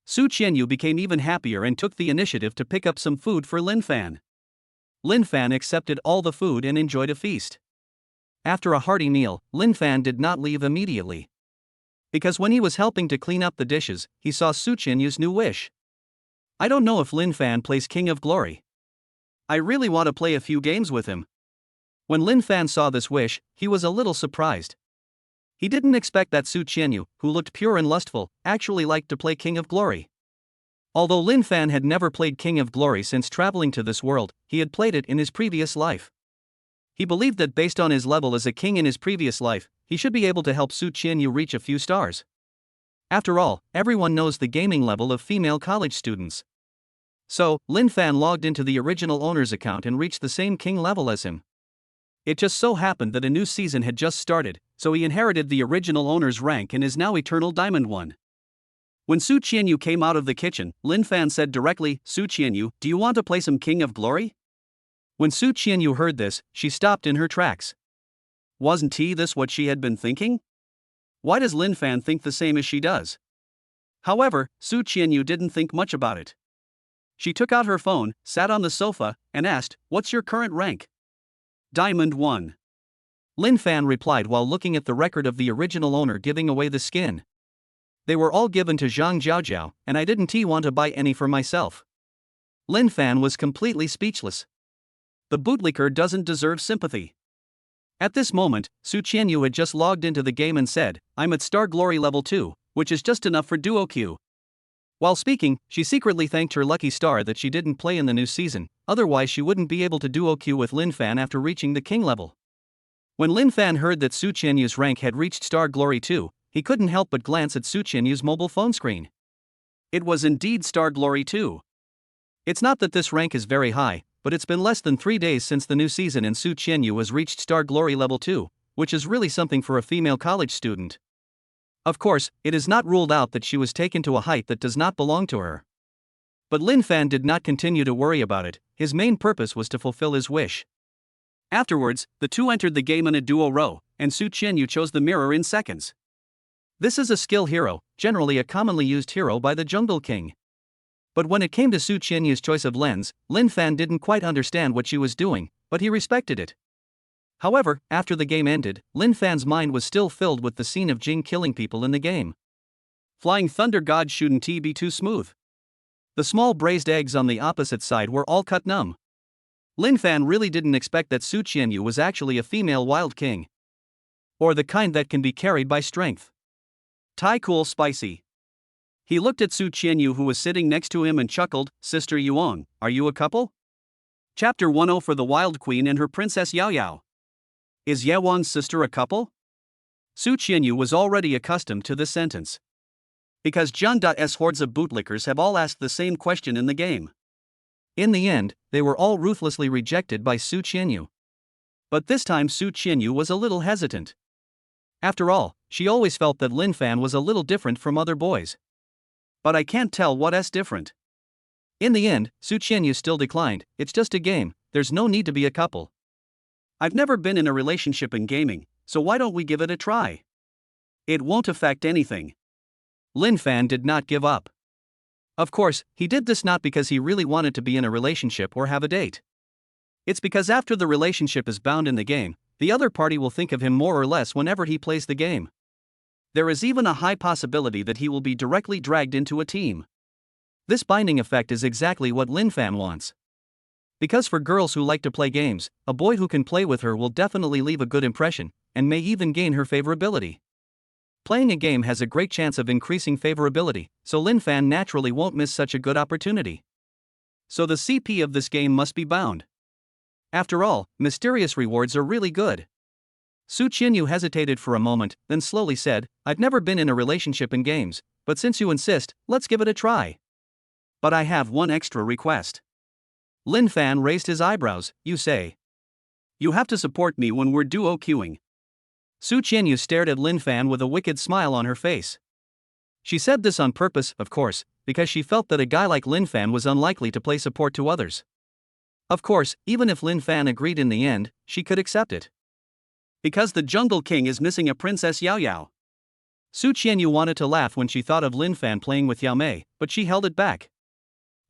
Su Qianyu became even happier and took the initiative to pick up some food for Lin Fan. Lin Fan accepted all the food and enjoyed a feast. After a hearty meal, Lin Fan did not leave immediately. Because when he was helping to clean up the dishes, he saw Su Qianyu's new wish. I don't know if Lin Fan plays King of Glory. I really want to play a few games with him. When Lin Fan saw this wish, he was a little surprised. He didn't expect that Su Qianyu, who looked pure and lustful, actually liked to play King of Glory. Although Lin Fan had never played King of Glory since traveling to this world, he had played it in his previous life. He believed that based on his level as a king in his previous life, he should be able to help Su Qianyu reach a few stars. After all, everyone knows the gaming level of female college students. So, Lin Fan logged into the original owner's account and reached the same king level as him. It just so happened that a new season had just started, so he inherited the original owner's rank and is now Eternal Diamond 1. When Su Qianyu came out of the kitchen, Lin Fan said directly, "Su Qianyu, do you want to play some King of Glory?" When Su Qianyu heard this, she stopped in her tracks. Wasn't this what she had been thinking? Why does Lin Fan think the same as she does? However, Su Qianyu didn't think much about it. She took out her phone, sat on the sofa, and asked, "What's your current rank?" Diamond 1. Lin Fan replied while looking at the record of the original owner giving away the skin. They were all given to Zhang Jiaojiao, and I didn't want to buy any for myself. Lin Fan was completely speechless. The bootlicker doesn't deserve sympathy. At this moment, Su Qianyu had just logged into the game and said, "I'm at Star Glory level 2, which is just enough for duo queue." While speaking, she secretly thanked her lucky star that she didn't play in the new season, otherwise she wouldn't be able to duo queue with Lin Fan after reaching the king level. When Lin Fan heard that Su Qianyu's rank had reached Star Glory 2, he couldn't help but glance at Su Qianyu's mobile phone screen. It was indeed Star Glory 2. It's not that this rank is very high, but it's been less than 3 days since the new season and Su Qianyu has reached Star Glory level 2, which is really something for a female college student. Of course, it is not ruled out that she was taken to a height that does not belong to her. But Lin Fan did not continue to worry about it, his main purpose was to fulfill his wish. Afterwards, the two entered the game in a duo row, and Su Qianyu chose the mirror in seconds. This is a skill hero, generally a commonly used hero by the Jungle King. But when it came to Su Qianyu's choice of lens, Lin Fan didn't quite understand what she was doing, but he respected it. However, after the game ended, Lin Fan's mind was still filled with the scene of Jing killing people in the game. Flying Thunder God shouldn't be too smooth. The small braised eggs on the opposite side were all cut numb. Lin Fan really didn't expect that Su Qianyu was actually a female wild king. Or the kind that can be carried by strength. Thai cool spicy. He looked at Su Qianyu who was sitting next to him and chuckled, "Sister Yuong, are you a couple?" Chapter 10 for the Wild Queen and her Princess Yao Yao. Is Yewon's sister a couple? Su Qianyu was already accustomed to this sentence. Because John.'s hordes of bootlickers have all asked the same question in the game. In the end, they were all ruthlessly rejected by Su Qianyu. But this time Su Qianyu was a little hesitant. After all, she always felt that Lin Fan was a little different from other boys. But I can't tell what's different. In the end, Su Qianyu still declined, "It's just a game, there's no need to be a couple. I've never been in a relationship in gaming, so why don't we give it a try? It won't affect anything." Lin Fan did not give up. Of course, he did this not because he really wanted to be in a relationship or have a date. It's because after the relationship is bound in the game, the other party will think of him more or less whenever he plays the game. There is even a high possibility that he will be directly dragged into a team. This binding effect is exactly what Lin Fan wants. Because for girls who like to play games, a boy who can play with her will definitely leave a good impression, and may even gain her favorability. Playing a game has a great chance of increasing favorability, so Lin Fan naturally won't miss such a good opportunity. So the CP of this game must be bound. After all, mysterious rewards are really good. Su Qianyu hesitated for a moment, then slowly said, "I've never been in a relationship in games, but since you insist, let's give it a try. But I have one extra request." Lin Fan raised his eyebrows. "You say? You have to support me when we're duo queuing." Su Qianyu stared at Lin Fan with a wicked smile on her face. She said this on purpose, of course, because she felt that a guy like Lin Fan was unlikely to play support to others. Of course, even if Lin Fan agreed in the end, she could accept it. Because the Jungle King is missing a Princess Yao Yao. Su Qianyu wanted to laugh when she thought of Lin Fan playing with Yao Mei, but she held it back.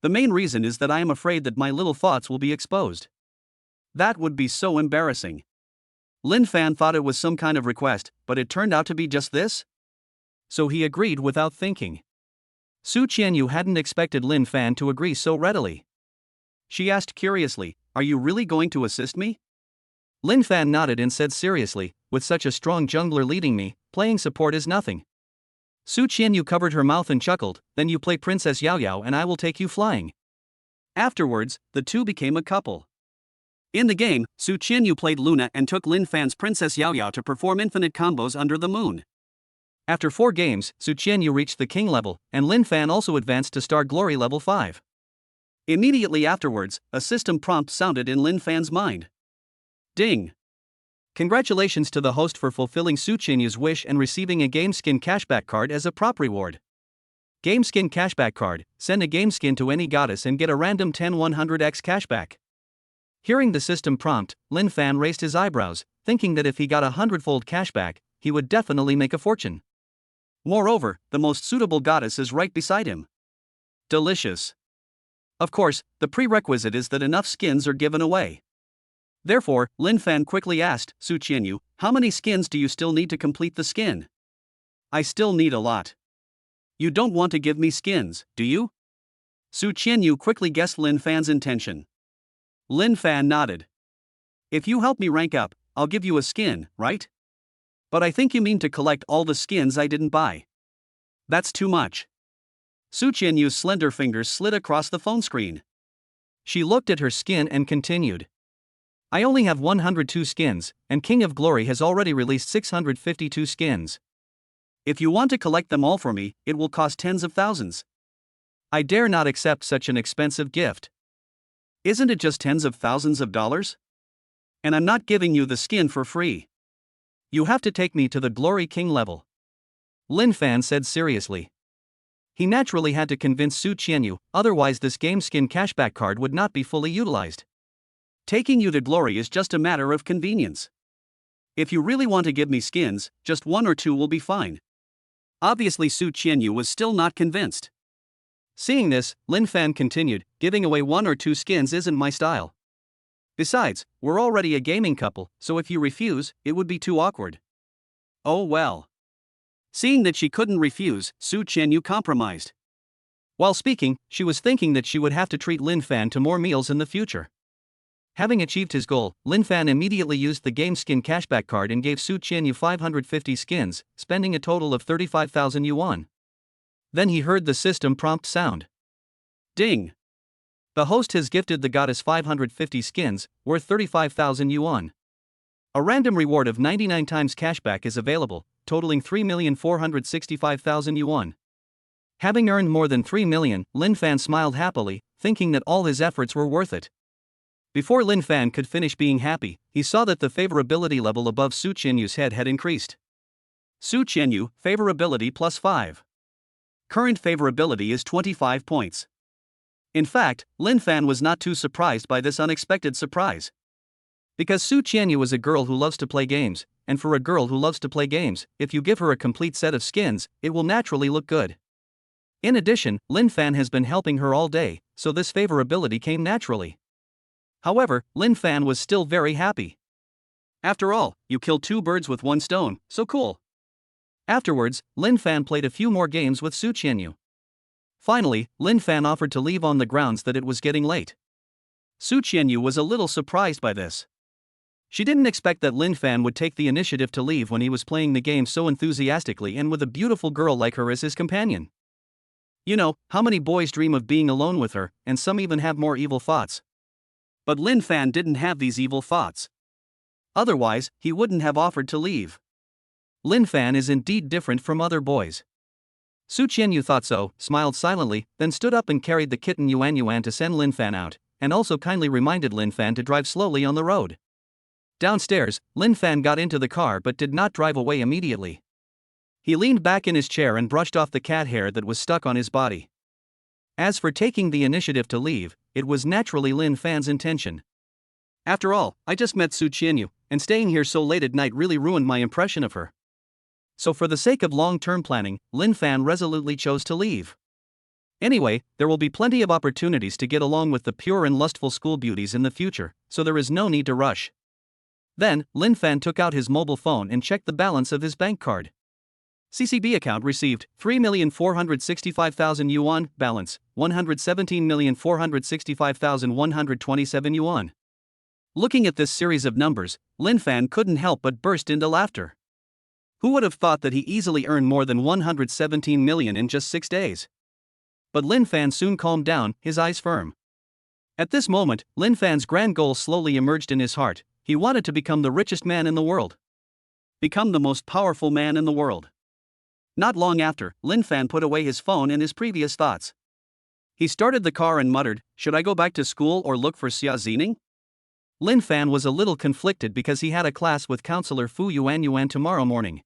The main reason is that I am afraid that my little thoughts will be exposed. That would be so embarrassing. Lin Fan thought it was some kind of request, but it turned out to be just this? So he agreed without thinking. Su Qianyu hadn't expected Lin Fan to agree so readily. She asked curiously, "Are you really going to assist me?" Lin Fan nodded and said seriously, "With such a strong jungler leading me, playing support is nothing." Su Qianyu covered her mouth and chuckled, "Then you play Princess Yao Yao and I will take you flying." Afterwards, the two became a couple. In the game, Su Qianyu played Luna and took Lin Fan's Princess Yao Yao to perform infinite combos under the moon. After 4 games, Su Qianyu reached the king level, and Lin Fan also advanced to Star Glory level 5. Immediately afterwards, a system prompt sounded in Lin Fan's mind. Ding! Congratulations to the host for fulfilling Su Qianyu's wish and receiving a game skin cashback card as a prop reward. Game skin cashback card: send a game skin to any goddess and get a random 10-100x cashback. Hearing the system prompt, Lin Fan raised his eyebrows, thinking that if he got a 100-fold cashback, he would definitely make a fortune. Moreover, the most suitable goddess is right beside him. Delicious. Of course, the prerequisite is that enough skins are given away. Therefore, Lin Fan quickly asked Su Qianyu, "How many skins do you still need to complete the skin?" "I still need a lot." "You don't want to give me skins, do you?" Su Qianyu quickly guessed Lin Fan's intention. Lin Fan nodded. "If you help me rank up, I'll give you a skin, right? But I think you mean to collect all the skins I didn't buy. That's too much." Su Qianyu's slender fingers slid across the phone screen. She looked at her skin and continued. "I only have 102 skins, and King of Glory has already released 652 skins. If you want to collect them all for me, it will cost tens of thousands. I dare not accept such an expensive gift." "Isn't it just tens of thousands of dollars? And I'm not giving you the skin for free. You have to take me to the Glory King level," Lin Fan said seriously. He naturally had to convince Su Qianyu, otherwise this game skin cashback card would not be fully utilized. "Taking you to Glory is just a matter of convenience. If you really want to give me skins, just 1 or 2 will be fine." Obviously Su Qianyu was still not convinced. Seeing this, Lin Fan continued, "Giving away 1 or 2 skins isn't my style. Besides, we're already a gaming couple, so if you refuse, it would be too awkward." "Oh well." Seeing that she couldn't refuse, Su Qianyu compromised. While speaking, she was thinking that she would have to treat Lin Fan to more meals in the future. Having achieved his goal, Lin Fan immediately used the game skin cashback card and gave Su Qianyu 550 skins, spending a total of 35,000 yuan. Then he heard the system prompt sound. Ding! The host has gifted the goddess 550 skins, worth 35,000 yuan. A random reward of 99 times cashback is available, totaling 3,465,000 yuan. Having earned more than 3 million, Lin Fan smiled happily, thinking that all his efforts were worth it. Before Lin Fan could finish being happy, he saw that the favorability level above Su Qianyu's head had increased. Su Qianyu, favorability plus 5. Current favorability is 25 points. In fact, Lin Fan was not too surprised by this unexpected surprise. Because Su Qianyu is a girl who loves to play games, and for a girl who loves to play games, if you give her a complete set of skins, it will naturally look good. In addition, Lin Fan has been helping her all day, so this favorability came naturally. However, Lin Fan was still very happy. After all, you killed 2 birds with 1 stone, so cool. Afterwards, Lin Fan played a few more games with Su Qianyu. Finally, Lin Fan offered to leave on the grounds that it was getting late. Su Qianyu was a little surprised by this. She didn't expect that Lin Fan would take the initiative to leave when he was playing the game so enthusiastically and with a beautiful girl like her as his companion. You know, how many boys dream of being alone with her, and some even have more evil thoughts. But Lin Fan didn't have these evil thoughts. Otherwise, he wouldn't have offered to leave. Lin Fan is indeed different from other boys. Su Qianyu thought so, smiled silently, then stood up and carried the kitten Yuan Yuan to send Lin Fan out, and also kindly reminded Lin Fan to drive slowly on the road. Downstairs, Lin Fan got into the car but did not drive away immediately. He leaned back in his chair and brushed off the cat hair that was stuck on his body. As for taking the initiative to leave, it was naturally Lin Fan's intention. After all, I just met Su Qianyu, and staying here so late at night really ruined my impression of her. So for the sake of long-term planning, Lin Fan resolutely chose to leave. Anyway, there will be plenty of opportunities to get along with the pure and lustful school beauties in the future, so there is no need to rush. Then, Lin Fan took out his mobile phone and checked the balance of his bank card. CCB account received 3,465,000 yuan, balance 117,465,127 yuan. Looking at this series of numbers, Lin Fan couldn't help but burst into laughter. Who would have thought that he easily earned more than 117 million in just 6 days? But Lin Fan soon calmed down, his eyes firm. At this moment, Lin Fan's grand goal slowly emerged in his heart. He wanted to become the richest man in the world. Become the most powerful man in the world. Not long after, Lin Fan put away his phone and his previous thoughts. He started the car and muttered, "Should I go back to school or look for Xia Zining?" Lin Fan was a little conflicted because he had a class with Counselor Fu Yuan tomorrow morning.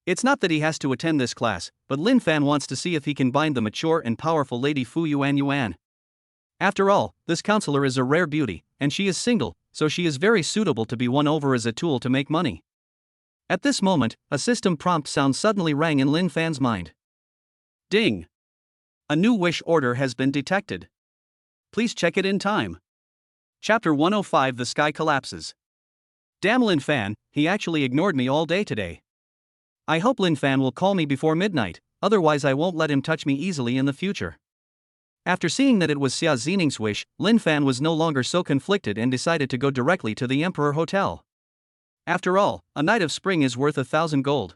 It's not that he has to attend this class, but Lin Fan wants to see if he can bind the mature and powerful lady Fu Yuan. After all, this counselor is a rare beauty, and she is single, so she is very suitable to be won over as a tool to make money. At this moment, a system prompt sound suddenly rang in Lin Fan's mind. Ding! A new wish order has been detected. Please check it in time. Chapter 105: The Sky Collapses. Damn Lin Fan, he actually ignored me all day today. I hope Lin Fan will call me before midnight, otherwise I won't let him touch me easily in the future. After seeing that it was Xia Zining's wish, Lin Fan was no longer so conflicted and decided to go directly to the Emperor Hotel. After all, a night of spring is worth 1,000 gold.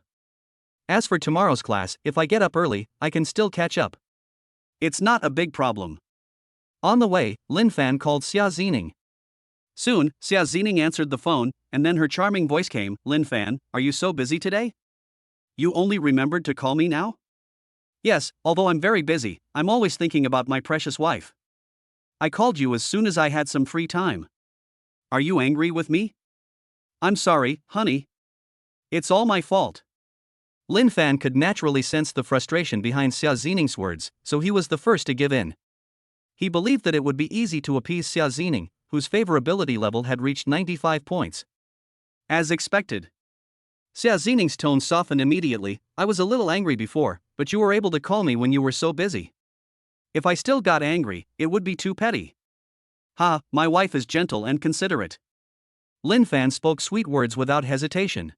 As for tomorrow's class, if I get up early, I can still catch up. It's not a big problem. On the way, Lin Fan called Xia Zining. Soon, Xia Zining answered the phone, and then her charming voice came, "Lin Fan, are you so busy today? You only remembered to call me now?" "Yes, although I'm very busy, I'm always thinking about my precious wife. I called you as soon as I had some free time. Are you angry with me?" "I'm sorry, honey. It's all my fault." Lin Fan could naturally sense the frustration behind Xia Zining's words, so he was the first to give in. He believed that it would be easy to appease Xia Zining, whose favorability level had reached 95 points. As expected. Xia Zining's tone softened immediately. "I was a little angry before, but you were able to call me when you were so busy. If I still got angry, it would be too petty." "Ha, my wife is gentle and considerate." Lin Fan spoke sweet words without hesitation.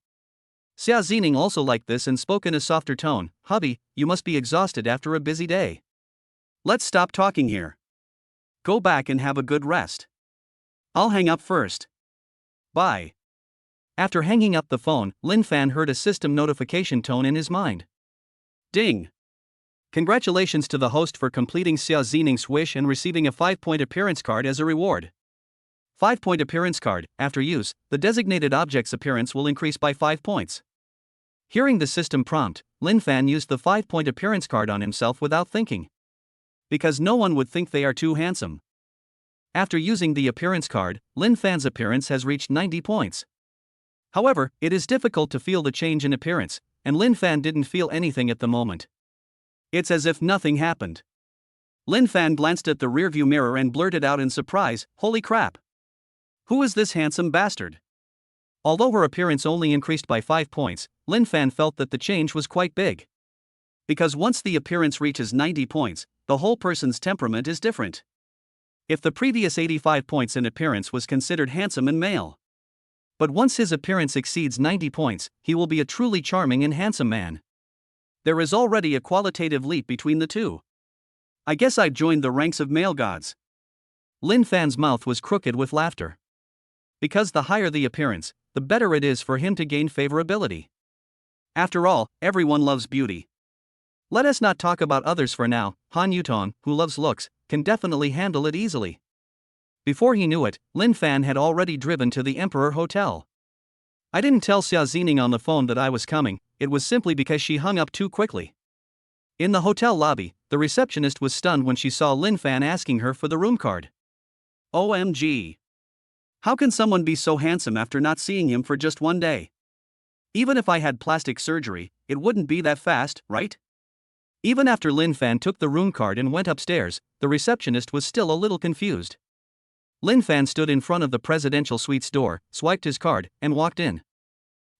Xia Zining also liked this and spoke in a softer tone. "Hubby, you must be exhausted after a busy day. Let's stop talking here. Go back and have a good rest. I'll hang up first. Bye." After hanging up the phone, Lin Fan heard a system notification tone in his mind. Ding! Congratulations to the host for completing Xia Zining's wish and receiving a 5-point appearance card as a reward. 5-point appearance card. After use, the designated object's appearance will increase by 5 points. Hearing the system prompt, Lin Fan used the 5-point appearance card on himself without thinking. Because no one would think they are too handsome. After using the appearance card, Lin Fan's appearance has reached 90 points. However, it is difficult to feel the change in appearance, and Lin Fan didn't feel anything at the moment. It's as if nothing happened. Lin Fan glanced at the rearview mirror and blurted out in surprise, "Holy crap! Who is this handsome bastard?" Although her appearance only increased by 5 points, Lin Fan felt that the change was quite big. Because once the appearance reaches 90 points, the whole person's temperament is different. If the previous 85 points in appearance was considered handsome and male. But once his appearance exceeds 90 points, he will be a truly charming and handsome man. There is already a qualitative leap between the two. I guess I've joined the ranks of male gods. Lin Fan's mouth was crooked with laughter. Because the higher the appearance, the better it is for him to gain favorability. After all, everyone loves beauty. Let us not talk about others for now. Han Yutong, who loves looks, can definitely handle it easily. Before he knew it, Lin Fan had already driven to the Emperor Hotel. I didn't tell Xia Zining on the phone that I was coming, it was simply because she hung up too quickly. In the hotel lobby, the receptionist was stunned when she saw Lin Fan asking her for the room card. OMG. How can someone be so handsome after not seeing him for just one day? Even if I had plastic surgery, it wouldn't be that fast, right? Even after Lin Fan took the room card and went upstairs, the receptionist was still a little confused. Lin Fan stood in front of the presidential suite's door, swiped his card, and walked in.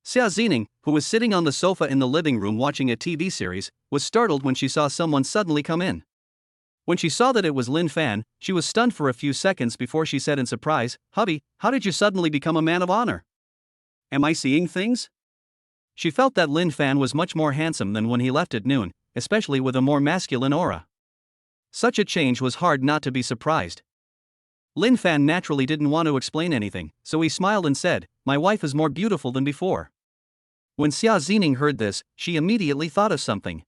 Xia Zining, who was sitting on the sofa in the living room watching a TV series, was startled when she saw someone suddenly come in. When she saw that it was Lin Fan, she was stunned for a few seconds before she said in surprise, "Hubby, how did you suddenly become a man of honor? Am I seeing things?" She felt that Lin Fan was much more handsome than when he left at noon, especially with a more masculine aura. Such a change was hard not to be surprised. Lin Fan naturally didn't want to explain anything, so he smiled and said, "My wife is more beautiful than before." When Xia Zining heard this, she immediately thought of something.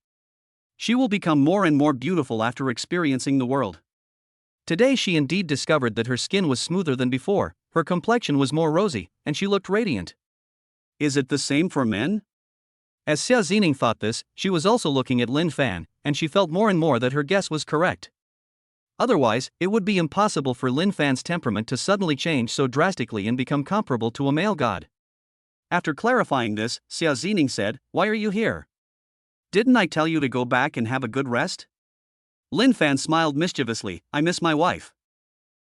She will become more and more beautiful after experiencing the world. Today she indeed discovered that her skin was smoother than before, her complexion was more rosy, and she looked radiant. Is it the same for men? As Xia Zining thought this, she was also looking at Lin Fan, and she felt more and more that her guess was correct. Otherwise, it would be impossible for Lin Fan's temperament to suddenly change so drastically and become comparable to a male god. After clarifying this, Xia Zining said, "Why are you here? Didn't I tell you to go back and have a good rest?" Lin Fan smiled mischievously, "I miss my wife."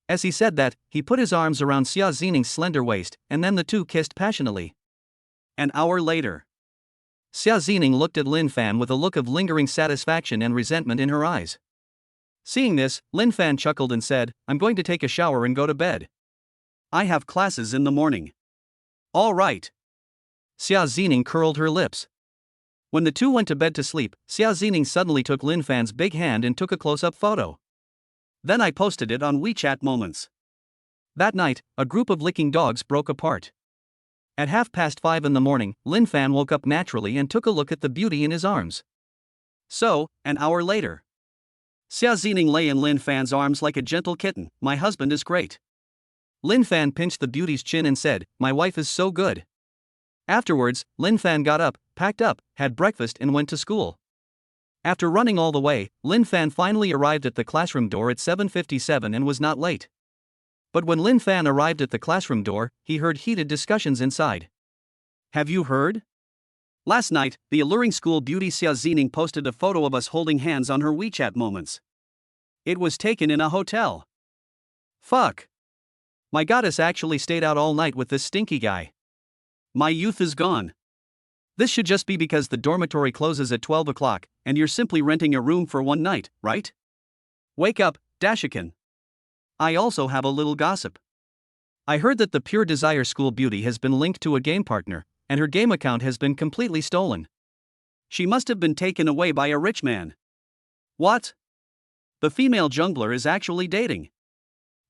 As he said that, he put his arms around Xia Zining's slender waist, and then the two kissed passionately. An hour later, Xia Zining looked at Lin Fan with a look of lingering satisfaction and resentment in her eyes. Seeing this, Lin Fan chuckled and said, "I'm going to take a shower and go to bed. I have classes in the morning." "All right." Xia Zining curled her lips. When the two went to bed to sleep, Xia Zining suddenly took Lin Fan's big hand and took a close-up photo. Then I posted it on WeChat Moments. That night, a group of licking dogs broke apart. At 5:30 in the morning, Lin Fan woke up naturally and took a look at the beauty in his arms. So, an hour later, Xia Zining lay in Lin Fan's arms like a gentle kitten. "My husband is great." Lin Fan pinched the beauty's chin and said, "My wife is so good." Afterwards, Lin Fan got up, packed up, had breakfast and went to school. After running all the way, Lin Fan finally arrived at the classroom door at 7:57 and was not late. But when Lin Fan arrived at the classroom door, he heard heated discussions inside. "Have you heard? Last night, the alluring school beauty Xia Zining posted a photo of us holding hands on her WeChat Moments. It was taken in a hotel." Fuck. My goddess actually stayed out all night with this stinky guy. My youth is gone. This should just be because the dormitory closes at 12 o'clock, and you're simply renting a room for one night, right? Wake up, Dashikan. I also have a little gossip. I heard that the Pure Desire School Beauty has been linked to a game partner, and her game account has been completely stolen. She must have been taken away by a rich man. What? The female jungler is actually dating.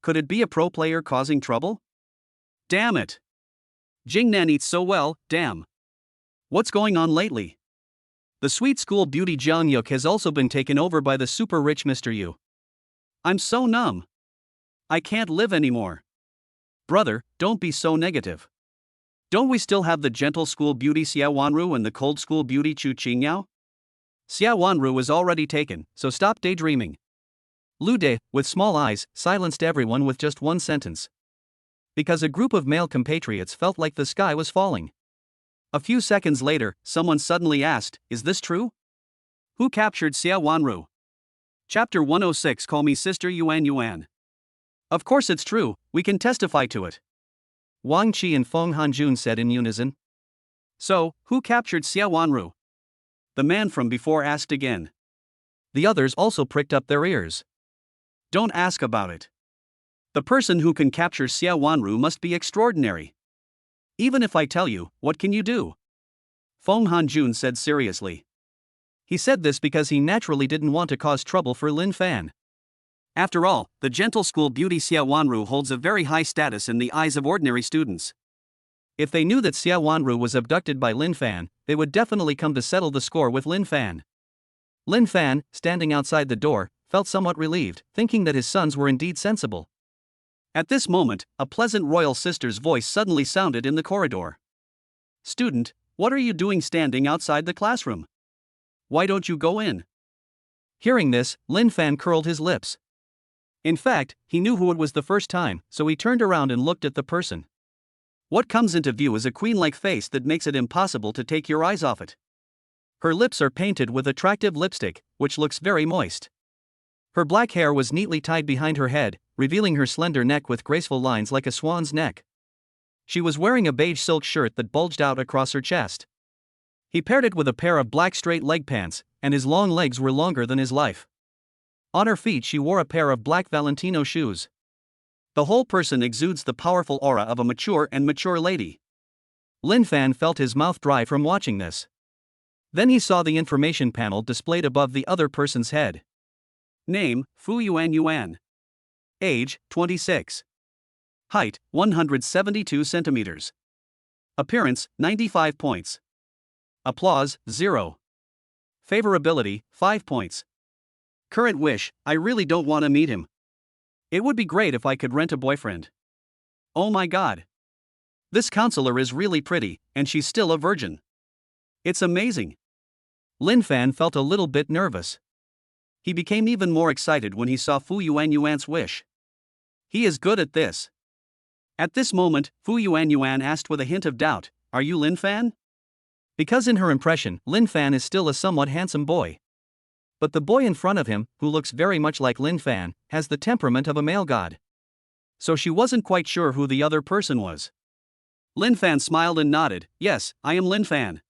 Could it be a pro player causing trouble? Damn it. Jingnan eats so well, damn. What's going on lately? The sweet school beauty Jiang Yuk has also been taken over by the super rich Mr. Yu. I'm so numb. I can't live anymore. Brother, don't be so negative. Don't we still have the gentle school beauty Xia Wanru and the cold school beauty Chu Qingyao? Xia Wanru was already taken, so stop daydreaming. Lu De, with small eyes, silenced everyone with just one sentence. Because a group of male compatriots felt like the sky was falling. A few seconds later, someone suddenly asked, "Is this true? Who captured Xia Wanru?" Chapter 106. Call me Sister Yuan Yuan. Of course it's true, we can testify to it. Wang Qi and Feng Hanjun said in unison. So, who captured Xia Wanru? The man from before asked again. The others also pricked up their ears. Don't ask about it. The person who can capture Xia Wanru must be extraordinary. Even if I tell you, what can you do? Feng Hanjun said seriously. He said this because he naturally didn't want to cause trouble for Lin Fan. After all, the gentle school beauty Xia Wanru holds a very high status in the eyes of ordinary students. If they knew that Xia Wanru was abducted by Lin Fan, they would definitely come to settle the score with Lin Fan. Lin Fan, standing outside the door, felt somewhat relieved, thinking that his sons were indeed sensible. At this moment, a pleasant royal sister's voice suddenly sounded in the corridor. "Student, what are you doing standing outside the classroom? Why don't you go in?" Hearing this, Lin Fan curled his lips. In fact, he knew who it was the first time, so he turned around and looked at the person. What comes into view is a queen-like face that makes it impossible to take your eyes off it. Her lips are painted with attractive lipstick, which looks very moist. Her black hair was neatly tied behind her head, revealing her slender neck with graceful lines like a swan's neck. She was wearing a beige silk shirt that bulged out across her chest. He paired it with a pair of black straight leg pants, and his long legs were longer than his life. On her feet she wore a pair of black Valentino shoes. The whole person exudes the powerful aura of a mature lady. Lin Fan felt his mouth dry from watching this. Then he saw the information panel displayed above the other person's head. Name, Fu Yuan. Age, 26. Height, 172 centimeters. Appearance, 95 points. Applause, 0. Favorability, 5 points. Current wish, I really don't want to meet him. It would be great if I could rent a boyfriend. Oh my god. This counselor is really pretty, and she's still a virgin. It's amazing. Lin Fan felt a little bit nervous. He became even more excited when he saw Fu Yuan's wish. He is good at this. At this moment, Fu Yuan asked with a hint of doubt, "Are you Lin Fan?" Because in her impression, Lin Fan is still a somewhat handsome boy. But the boy in front of him, who looks very much like Lin Fan, has the temperament of a male god. So she wasn't quite sure who the other person was. Lin Fan smiled and nodded, "Yes, I am Lin Fan.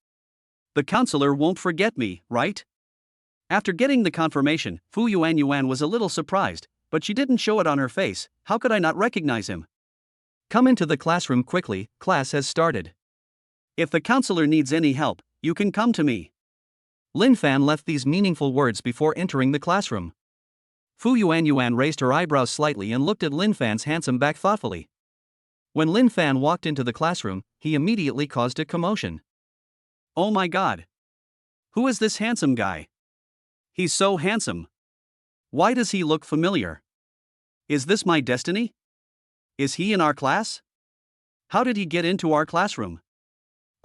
The counselor won't forget me, right?" After getting the confirmation, Fu Yuan was a little surprised, but she didn't show it on her face. How could I not recognize him? Come into the classroom quickly, class has started. If the counselor needs any help, you can come to me. Lin Fan left these meaningful words before entering the classroom. Fu Yuan raised her eyebrows slightly and looked at Lin Fan's handsome back thoughtfully. When Lin Fan walked into the classroom, he immediately caused a commotion. Oh my god. Who is this handsome guy? He's so handsome. Why does he look familiar? Is this my destiny? Is he in our class? How did he get into our classroom?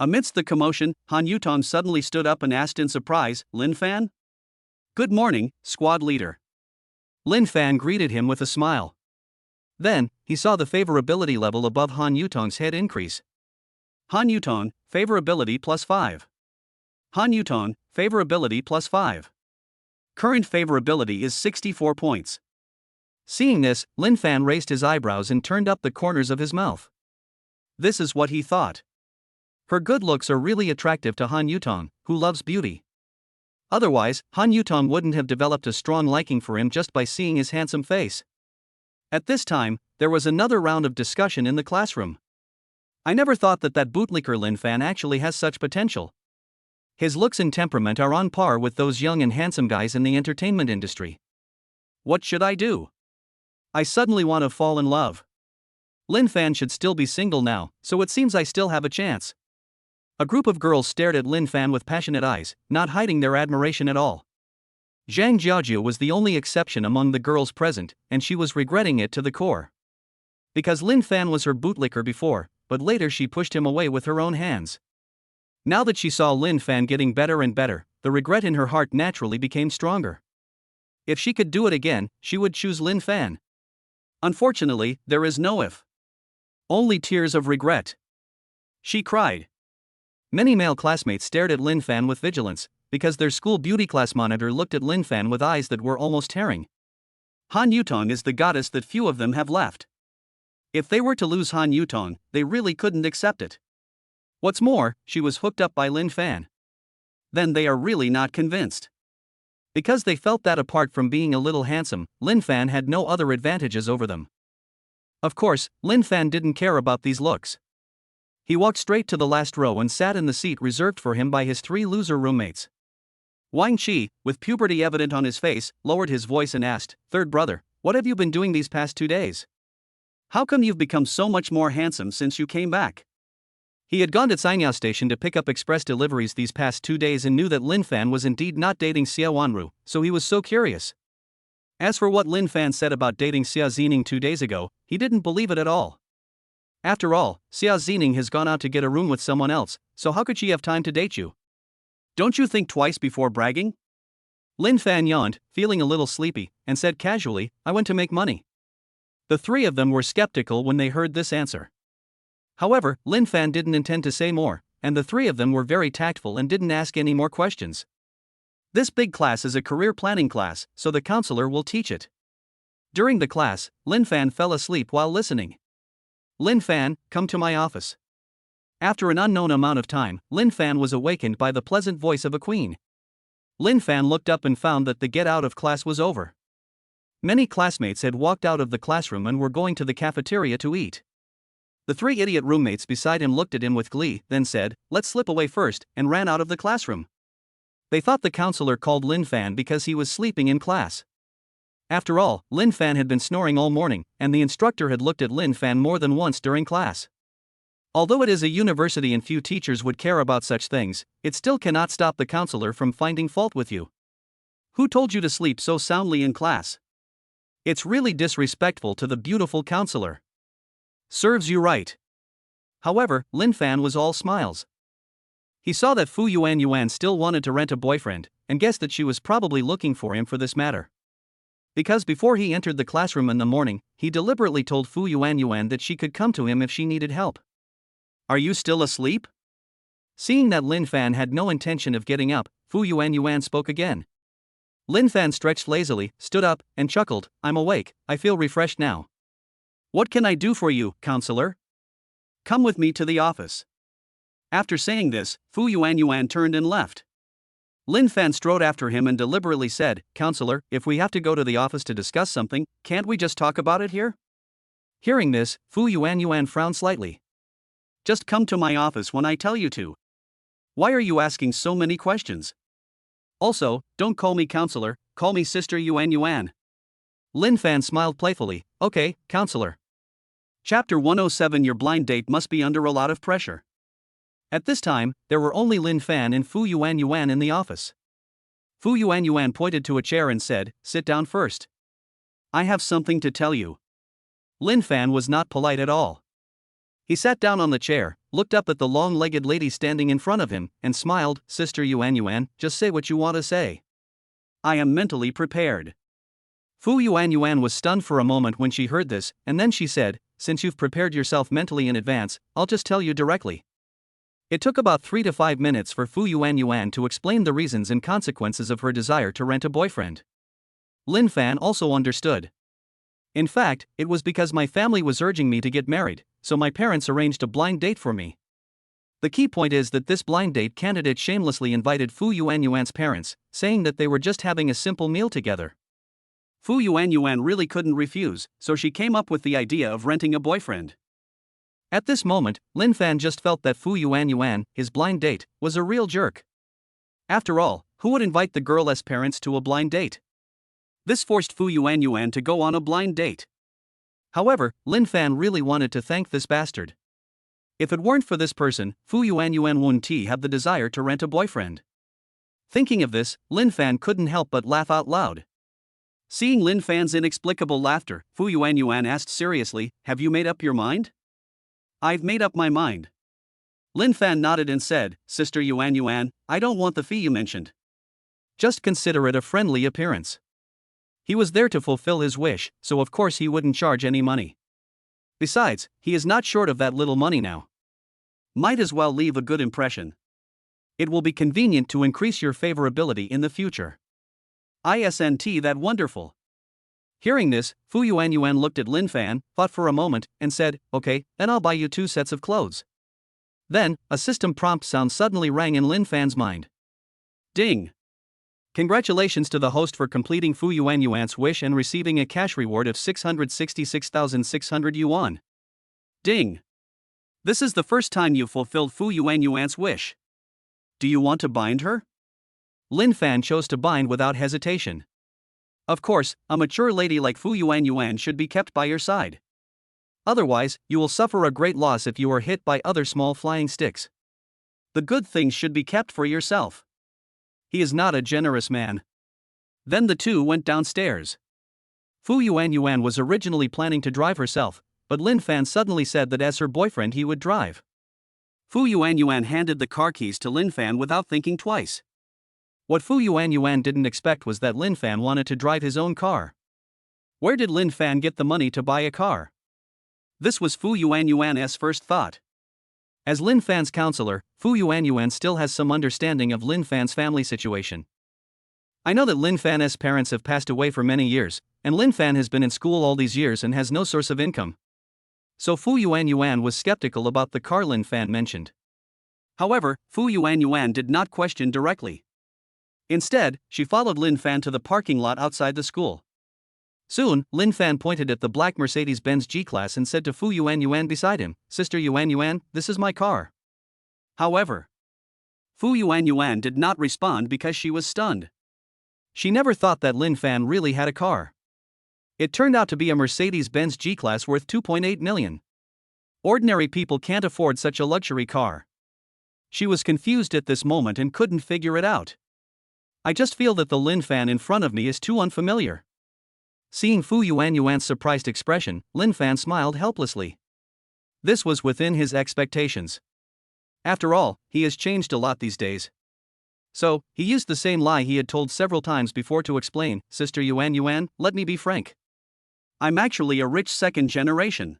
Amidst the commotion, Han Yutong suddenly stood up and asked in surprise, "Lin Fan?" "Good morning, squad leader." Lin Fan greeted him with a smile. Then, he saw the favorability level above Han Yutong's head increase. Han Yutong, favorability plus 5. Han Yutong, favorability plus 5. Current favorability is 64 points. Seeing this, Lin Fan raised his eyebrows and turned up the corners of his mouth. This is what he thought. Her good looks are really attractive to Han Yutong, who loves beauty. Otherwise, Han Yutong wouldn't have developed a strong liking for him just by seeing his handsome face. At this time, there was another round of discussion in the classroom. I never thought that bootlicker Lin Fan actually has such potential. His looks and temperament are on par with those young and handsome guys in the entertainment industry. What should I do? I suddenly want to fall in love. Lin Fan should still be single now, so it seems I still have a chance. A group of girls stared at Lin Fan with passionate eyes, not hiding their admiration at all. Zhang Jiajiu was the only exception among the girls present, and she was regretting it to the core. Because Lin Fan was her bootlicker before, but later she pushed him away with her own hands. Now that she saw Lin Fan getting better and better, the regret in her heart naturally became stronger. If she could do it again, she would choose Lin Fan. Unfortunately, there is no if. Only tears of regret. She cried. Many male classmates stared at Lin Fan with vigilance, because their school beauty class monitor looked at Lin Fan with eyes that were almost tearing. Han Yutong is the goddess that few of them have left. If they were to lose Han Yutong, they really couldn't accept it. What's more, she was hooked up by Lin Fan. Then they are really not convinced. Because they felt that apart from being a little handsome, Lin Fan had no other advantages over them. Of course, Lin Fan didn't care about these looks. He walked straight to the last row and sat in the seat reserved for him by his 3 loser roommates. Wang Qi, with puberty evident on his face, lowered his voice and asked, "Third brother, what have you been doing these past 2 days? How come you've become so much more handsome since you came back?" He had gone to Cainiao Station to pick up express deliveries these past 2 days and knew that Lin Fan was indeed not dating Xia Wanru, so he was so curious. As for what Lin Fan said about dating Xia Zining 2 days ago, he didn't believe it at all. After all, Xia Zining has gone out to get a room with someone else, so how could she have time to date you? Don't you think twice before bragging? Lin Fan yawned, feeling a little sleepy, and said casually, "I went to make money." The 3 of them were skeptical when they heard this answer. However, Lin Fan didn't intend to say more, and the three of them were very tactful and didn't ask any more questions. This big class is a career planning class, so the counselor will teach it. During the class, Lin Fan fell asleep while listening. Lin Fan, come to my office. After an unknown amount of time, Lin Fan was awakened by the pleasant voice of a queen. Lin Fan looked up and found that the get out of class was over. Many classmates had walked out of the classroom and were going to the cafeteria to eat. The three idiot roommates beside him looked at him with glee, then said, "Let's slip away first," and ran out of the classroom. They thought the counselor called Lin Fan because he was sleeping in class. After all, Lin Fan had been snoring all morning, and the instructor had looked at Lin Fan more than once during class. Although it is a university and few teachers would care about such things, it still cannot stop the counselor from finding fault with you. Who told you to sleep so soundly in class? It's really disrespectful to the beautiful counselor. Serves you right. However, Lin Fan was all smiles. He saw that Fu Yuan still wanted to rent a boyfriend, and guessed that she was probably looking for him for this matter. Because before he entered the classroom in the morning, he deliberately told Fu Yuan that she could come to him if she needed help. Are you still asleep? Seeing that Lin Fan had no intention of getting up, Fu Yuan spoke again. Lin Fan stretched lazily, stood up, and chuckled, "I'm awake, I feel refreshed now. What can I do for you, counselor? Come with me to the office." After saying this, Fu Yuan turned and left. Lin Fan strode after him and deliberately said, "Counselor, if we have to go to the office to discuss something, can't we just talk about it here?" Hearing this, Fu Yuan frowned slightly. "Just come to my office when I tell you to. Why are you asking so many questions? Also, don't call me counselor, call me Sister Yuan. Lin Fan smiled playfully. "Okay, counselor." Chapter 107. Your blind date must be under a lot of pressure. At this time, there were only Lin Fan and Fu Yuan in the office. Fu Yuan pointed to a chair and said, "Sit down first. I have something to tell you." Lin Fan was not polite at all. He sat down on the chair, looked up at the long-legged lady standing in front of him, and smiled. "Sister Yuan, just say what you want to say. I am mentally prepared." Fu Yuan was stunned for a moment when she heard this, and then she said, "Since you've prepared yourself mentally in advance, I'll just tell you directly." It took about 3 to 5 minutes for Fu Yuan to explain the reasons and consequences of her desire to rent a boyfriend. Lin Fan also understood. "In fact, it was because my family was urging me to get married, so my parents arranged a blind date for me." The key point is that this blind date candidate shamelessly invited Fu Yuan's parents, saying that they were just having a simple meal together. Fu Yuan really couldn't refuse, so she came up with the idea of renting a boyfriend. At this moment, Lin Fan just felt that Fu Yuan, his blind date, was a real jerk. After all, who would invite the girl's parents to a blind date? This forced Fu Yuan to go on a blind date. However, Lin Fan really wanted to thank this bastard. If it weren't for this person, Fu Yuan wouldn't have the desire to rent a boyfriend. Thinking of this, Lin Fan couldn't help but laugh out loud. Seeing Lin Fan's inexplicable laughter, Fu Yuan asked seriously, "Have you made up your mind?" "I've made up my mind." Lin Fan nodded and said, "Sister Yuan, I don't want the fee you mentioned. Just consider it a friendly appearance." He was there to fulfill his wish, so of course he wouldn't charge any money. Besides, he is not short of that little money now. Might as well leave a good impression. It will be convenient to increase your favorability in the future. Isn't that wonderful? Hearing this, Fu Yuan looked at Lin Fan, thought for a moment, and said, "Okay, then I'll buy you 2 sets of clothes." Then, a system prompt sound suddenly rang in Lin Fan's mind. Ding! Congratulations to the host for completing Fu Yuan's wish and receiving a cash reward of 666,600 yuan. Ding! This is the first time you've fulfilled Fu Yuan's wish. Do you want to bind her? Lin Fan chose to bind without hesitation. Of course, a mature lady like Fu Yuan should be kept by your side. Otherwise, you will suffer a great loss if you are hit by other small flying sticks. The good things should be kept for yourself. He is not a generous man. Then the two went downstairs. Fu Yuan was originally planning to drive herself, but Lin Fan suddenly said that as her boyfriend he would drive. Fu Yuan handed the car keys to Lin Fan without thinking twice. What Fu Yuan didn't expect was that Lin Fan wanted to drive his own car. Where did Lin Fan get the money to buy a car? This was Fu Yuan's first thought. As Lin Fan's counselor, Fu Yuanyuan still has some understanding of Lin Fan's family situation. I know that Lin Fan's parents have passed away for many years, and Lin Fan has been in school all these years and has no source of income. So Fu Yuanyuan was skeptical about the car Lin Fan mentioned. However, Fu Yuanyuan did not question directly. Instead, she followed Lin Fan to the parking lot outside the school. Soon, Lin Fan pointed at the black Mercedes-Benz G-Class and said to Fu Yuanyuan beside him, "Sister Yuanyuan, this is my car." However, Fu Yuanyuan did not respond because she was stunned. She never thought that Lin Fan really had a car. It turned out to be a Mercedes-Benz G-Class worth 2.8 million. Ordinary people can't afford such a luxury car. She was confused at this moment and couldn't figure it out. I just feel that the Lin Fan in front of me is too unfamiliar. Seeing Fu Yuanyuan's surprised expression, Lin Fan smiled helplessly. This was within his expectations. After all, he has changed a lot these days. So, he used the same lie he had told several times before to explain, "Sister Yuanyuan, let me be frank. I'm actually a rich second generation.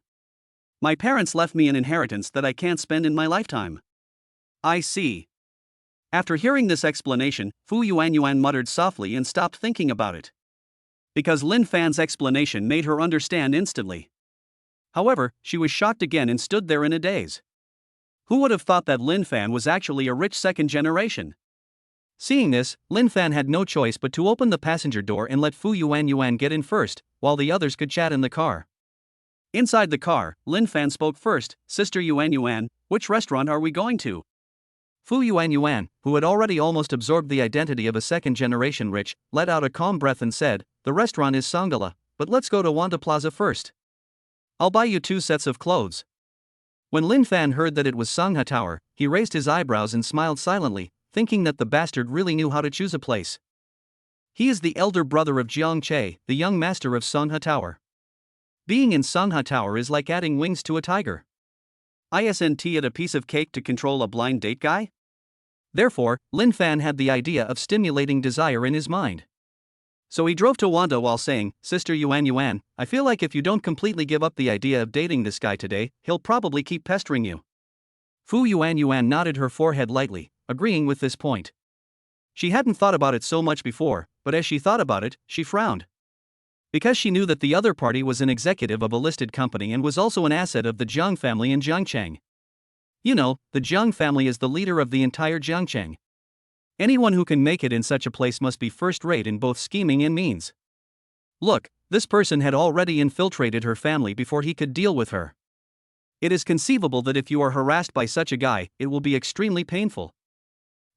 My parents left me an inheritance that I can't spend in my lifetime." "I see." After hearing this explanation, Fu Yuanyuan muttered softly and stopped thinking about it. Because Lin Fan's explanation made her understand instantly. However, she was shocked again and stood there in a daze. Who would have thought that Lin Fan was actually a rich second generation? Seeing this, Lin Fan had no choice but to open the passenger door and let Fu Yuanyuan get in first, while the others could chat in the car. Inside the car, Lin Fan spoke first. "Sister Yuanyuan, which restaurant are we going to?" Fu Yuanyuan, who had already almost absorbed the identity of a second-generation rich, let out a calm breath and said, "The restaurant is Sangala, but let's go to Wanda Plaza first. I'll buy you 2 sets of clothes." When Lin Fan heard that it was Sangha Tower, he raised his eyebrows and smiled silently, thinking that the bastard really knew how to choose a place. He is the elder brother of Jiang Che, the young master of Sangha Tower. Being in Sangha Tower is like adding wings to a tiger. Isn't it a piece of cake to control a blind date guy? Therefore, Lin Fan had the idea of stimulating desire in his mind. So he drove to Wanda while saying, "Sister Yuanyuan, I feel like if you don't completely give up the idea of dating this guy today, he'll probably keep pestering you." Fu Yuanyuan nodded her forehead lightly, agreeing with this point. She hadn't thought about it so much before, but as she thought about it, she frowned. Because she knew that the other party was an executive of a listed company and was also an asset of the Jiang family in Jiangcheng. You know, the Jiang family is the leader of the entire Jiangcheng. Anyone who can make it in such a place must be first-rate in both scheming and means. Look, this person had already infiltrated her family before he could deal with her. It is conceivable that if you are harassed by such a guy, it will be extremely painful.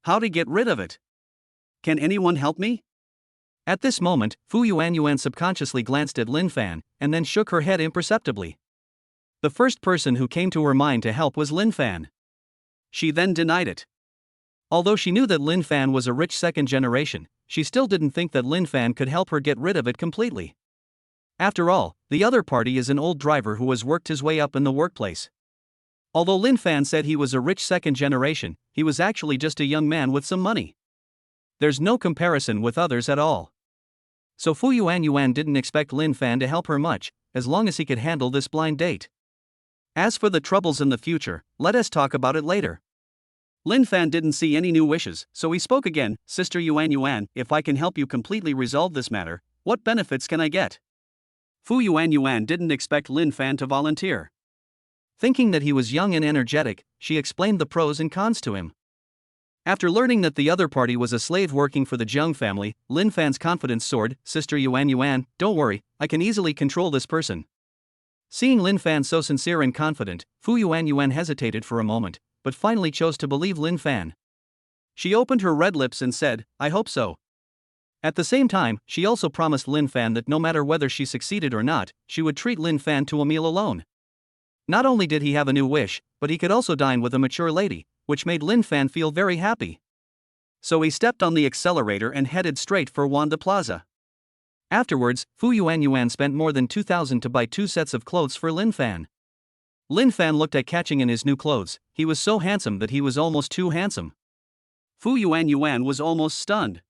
How to get rid of it? Can anyone help me? At this moment, Fu Yuanyuan subconsciously glanced at Lin Fan, and then shook her head imperceptibly. The first person who came to her mind to help was Lin Fan. She then denied it. Although she knew that Lin Fan was a rich second generation, she still didn't think that Lin Fan could help her get rid of it completely. After all, the other party is an old driver who has worked his way up in the workplace. Although Lin Fan said he was a rich second generation, he was actually just a young man with some money. There's no comparison with others at all. So Fu Yuanyuan didn't expect Lin Fan to help her much, as long as he could handle this blind date. As for the troubles in the future, let us talk about it later. Lin Fan didn't see any new wishes, so he spoke again. "Sister Yuanyuan, if I can help you completely resolve this matter, what benefits can I get?" Fu Yuanyuan didn't expect Lin Fan to volunteer. Thinking that he was young and energetic, she explained the pros and cons to him. After learning that the other party was a slave working for the Jiang family, Lin Fan's confidence soared. "Sister Yuanyuan, don't worry, I can easily control this person." Seeing Lin Fan so sincere and confident, Fu Yuanyuan hesitated for a moment, but finally chose to believe Lin Fan. She opened her red lips and said, "I hope so." At the same time, she also promised Lin Fan that no matter whether she succeeded or not, she would treat Lin Fan to a meal alone. Not only did he have a new wish, but he could also dine with a mature lady, which made Lin Fan feel very happy. So he stepped on the accelerator and headed straight for Wanda Plaza. Afterwards, Fu Yuanyuan spent more than 2,000 to buy 2 sets of clothes for Lin Fan. Lin Fan looked at catching in his new clothes. He was so handsome that he was almost too handsome. Fu Yuanyuan was almost stunned.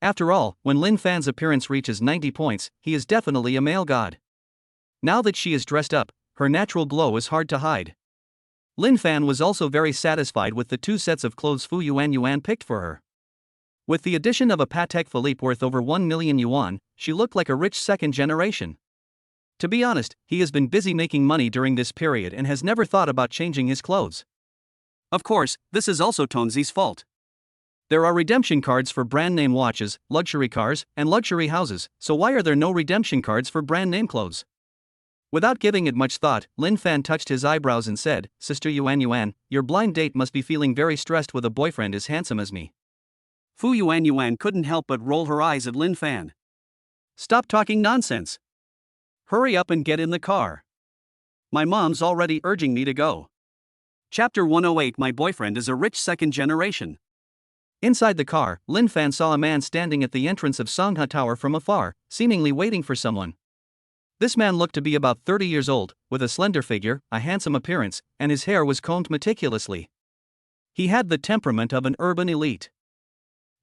After all, when Lin Fan's appearance reaches 90 points, he is definitely a male god. Now that she is dressed up, her natural glow is hard to hide. Lin Fan was also very satisfied with the 2 sets of clothes Fu Yuanyuan picked for her. With the addition of a Patek Philippe worth over 1 million yuan, she looked like a rich second generation. To be honest, he has been busy making money during this period and has never thought about changing his clothes. Of course, this is also Tonzi's fault. There are redemption cards for brand name watches, luxury cars, and luxury houses, so why are there no redemption cards for brand name clothes? Without giving it much thought, Lin Fan touched his eyebrows and said, "Sister Yuanyuan, your blind date must be feeling very stressed with a boyfriend as handsome as me." Fu Yuanyuan couldn't help but roll her eyes at Lin Fan. "Stop talking nonsense. Hurry up and get in the car. My mom's already urging me to go." Chapter 108. My boyfriend is a rich second generation. Inside the car, Lin Fan saw a man standing at the entrance of Songha Tower from afar, seemingly waiting for someone. This man looked to be about 30 years old, with a slender figure, a handsome appearance, and his hair was combed meticulously. He had the temperament of an urban elite.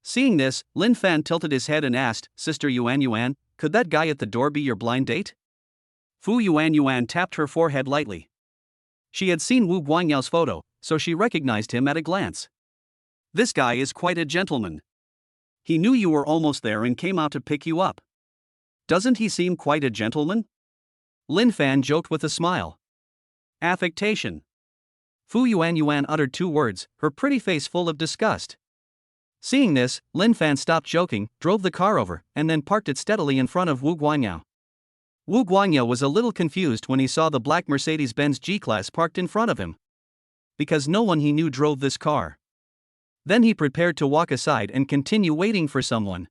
Seeing this, Lin Fan tilted his head and asked, "Sister Yuanyuan, could that guy at the door be your blind date?" Fu Yuanyuan tapped her forehead lightly. She had seen Wu Guanyao's photo, so she recognized him at a glance. "This guy is quite a gentleman. He knew you were almost there and came out to pick you up. Doesn't he seem quite a gentleman?" Lin Fan joked with a smile. "Affectation." Fu Yuanyuan uttered 2 words, her pretty face full of disgust. Seeing this, Lin Fan stopped joking, drove the car over, and then parked it steadily in front of Wu Guanyao. Wu Guanyao was a little confused when he saw the black Mercedes-Benz G-Class parked in front of him, because no one he knew drove this car. Then he prepared to walk aside and continue waiting for someone.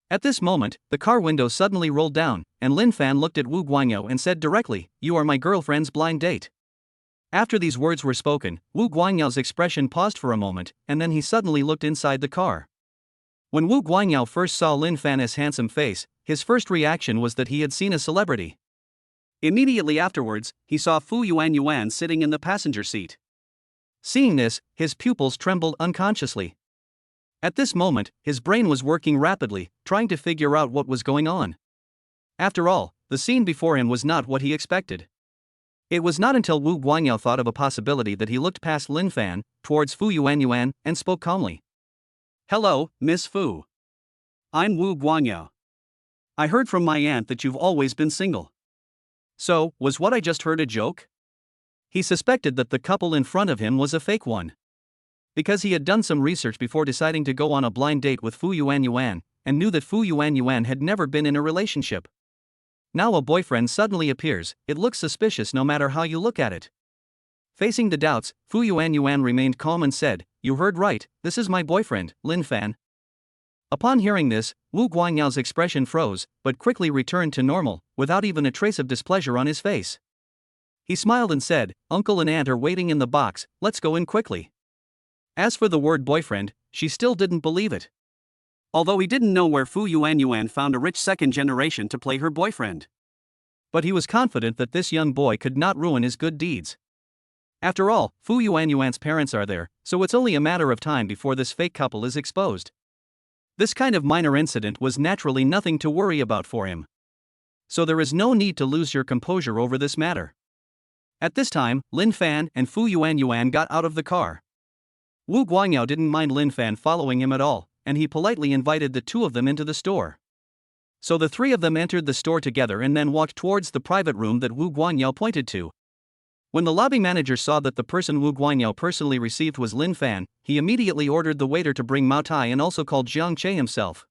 At this moment, the car window suddenly rolled down, and Lin Fan looked at Wu Guanyao and said directly, "You are my girlfriend's blind date." After these words were spoken, Wu Guanyao's expression paused for a moment, and then he suddenly looked inside the car. When Wu Guanyao first saw Lin Fan's handsome face, his first reaction was that he had seen a celebrity. Immediately afterwards, he saw Fu Yuanyuan sitting in the passenger seat. Seeing this, his pupils trembled unconsciously. At this moment, his brain was working rapidly, trying to figure out what was going on. After all, the scene before him was not what he expected. It was not until Wu Guanyao thought of a possibility that he looked past Lin Fan, towards Fu Yuanyuan, and spoke calmly. "Hello, Miss Fu. I'm Wu Guanyao. I heard from my aunt that you've always been single. So, was what I just heard a joke?" He suspected that the couple in front of him was a fake one. Because he had done some research before deciding to go on a blind date with Fu Yuanyuan, and knew that Fu Yuanyuan had never been in a relationship. Now a boyfriend suddenly appears, it looks suspicious no matter how you look at it. Facing the doubts, Fu Yuanyuan remained calm and said, "You heard right, this is my boyfriend, Lin Fan." Upon hearing this, Wu Guanyao's expression froze, but quickly returned to normal, without even a trace of displeasure on his face. He smiled and said, "Uncle and aunt are waiting in the box, let's go in quickly." As for the word boyfriend, she still didn't believe it. Although he didn't know where Fu Yuanyuan found a rich second generation to play her boyfriend. But he was confident that this young boy could not ruin his good deeds. After all, Fu Yuanyuan's parents are there, so it's only a matter of time before this fake couple is exposed. This kind of minor incident was naturally nothing to worry about for him. So there is no need to lose your composure over this matter. At this time, Lin Fan and Fu Yuanyuan got out of the car. Wu Guanyao didn't mind Lin Fan following him at all, and he politely invited the 2 of them into the store. So the 3 of them entered the store together and then walked towards the private room that Wu Guanyao pointed to. When the lobby manager saw that the person Wu Guanyao personally received was Lin Fan, he immediately ordered the waiter to bring Mao Tai and also called Jiang Che himself.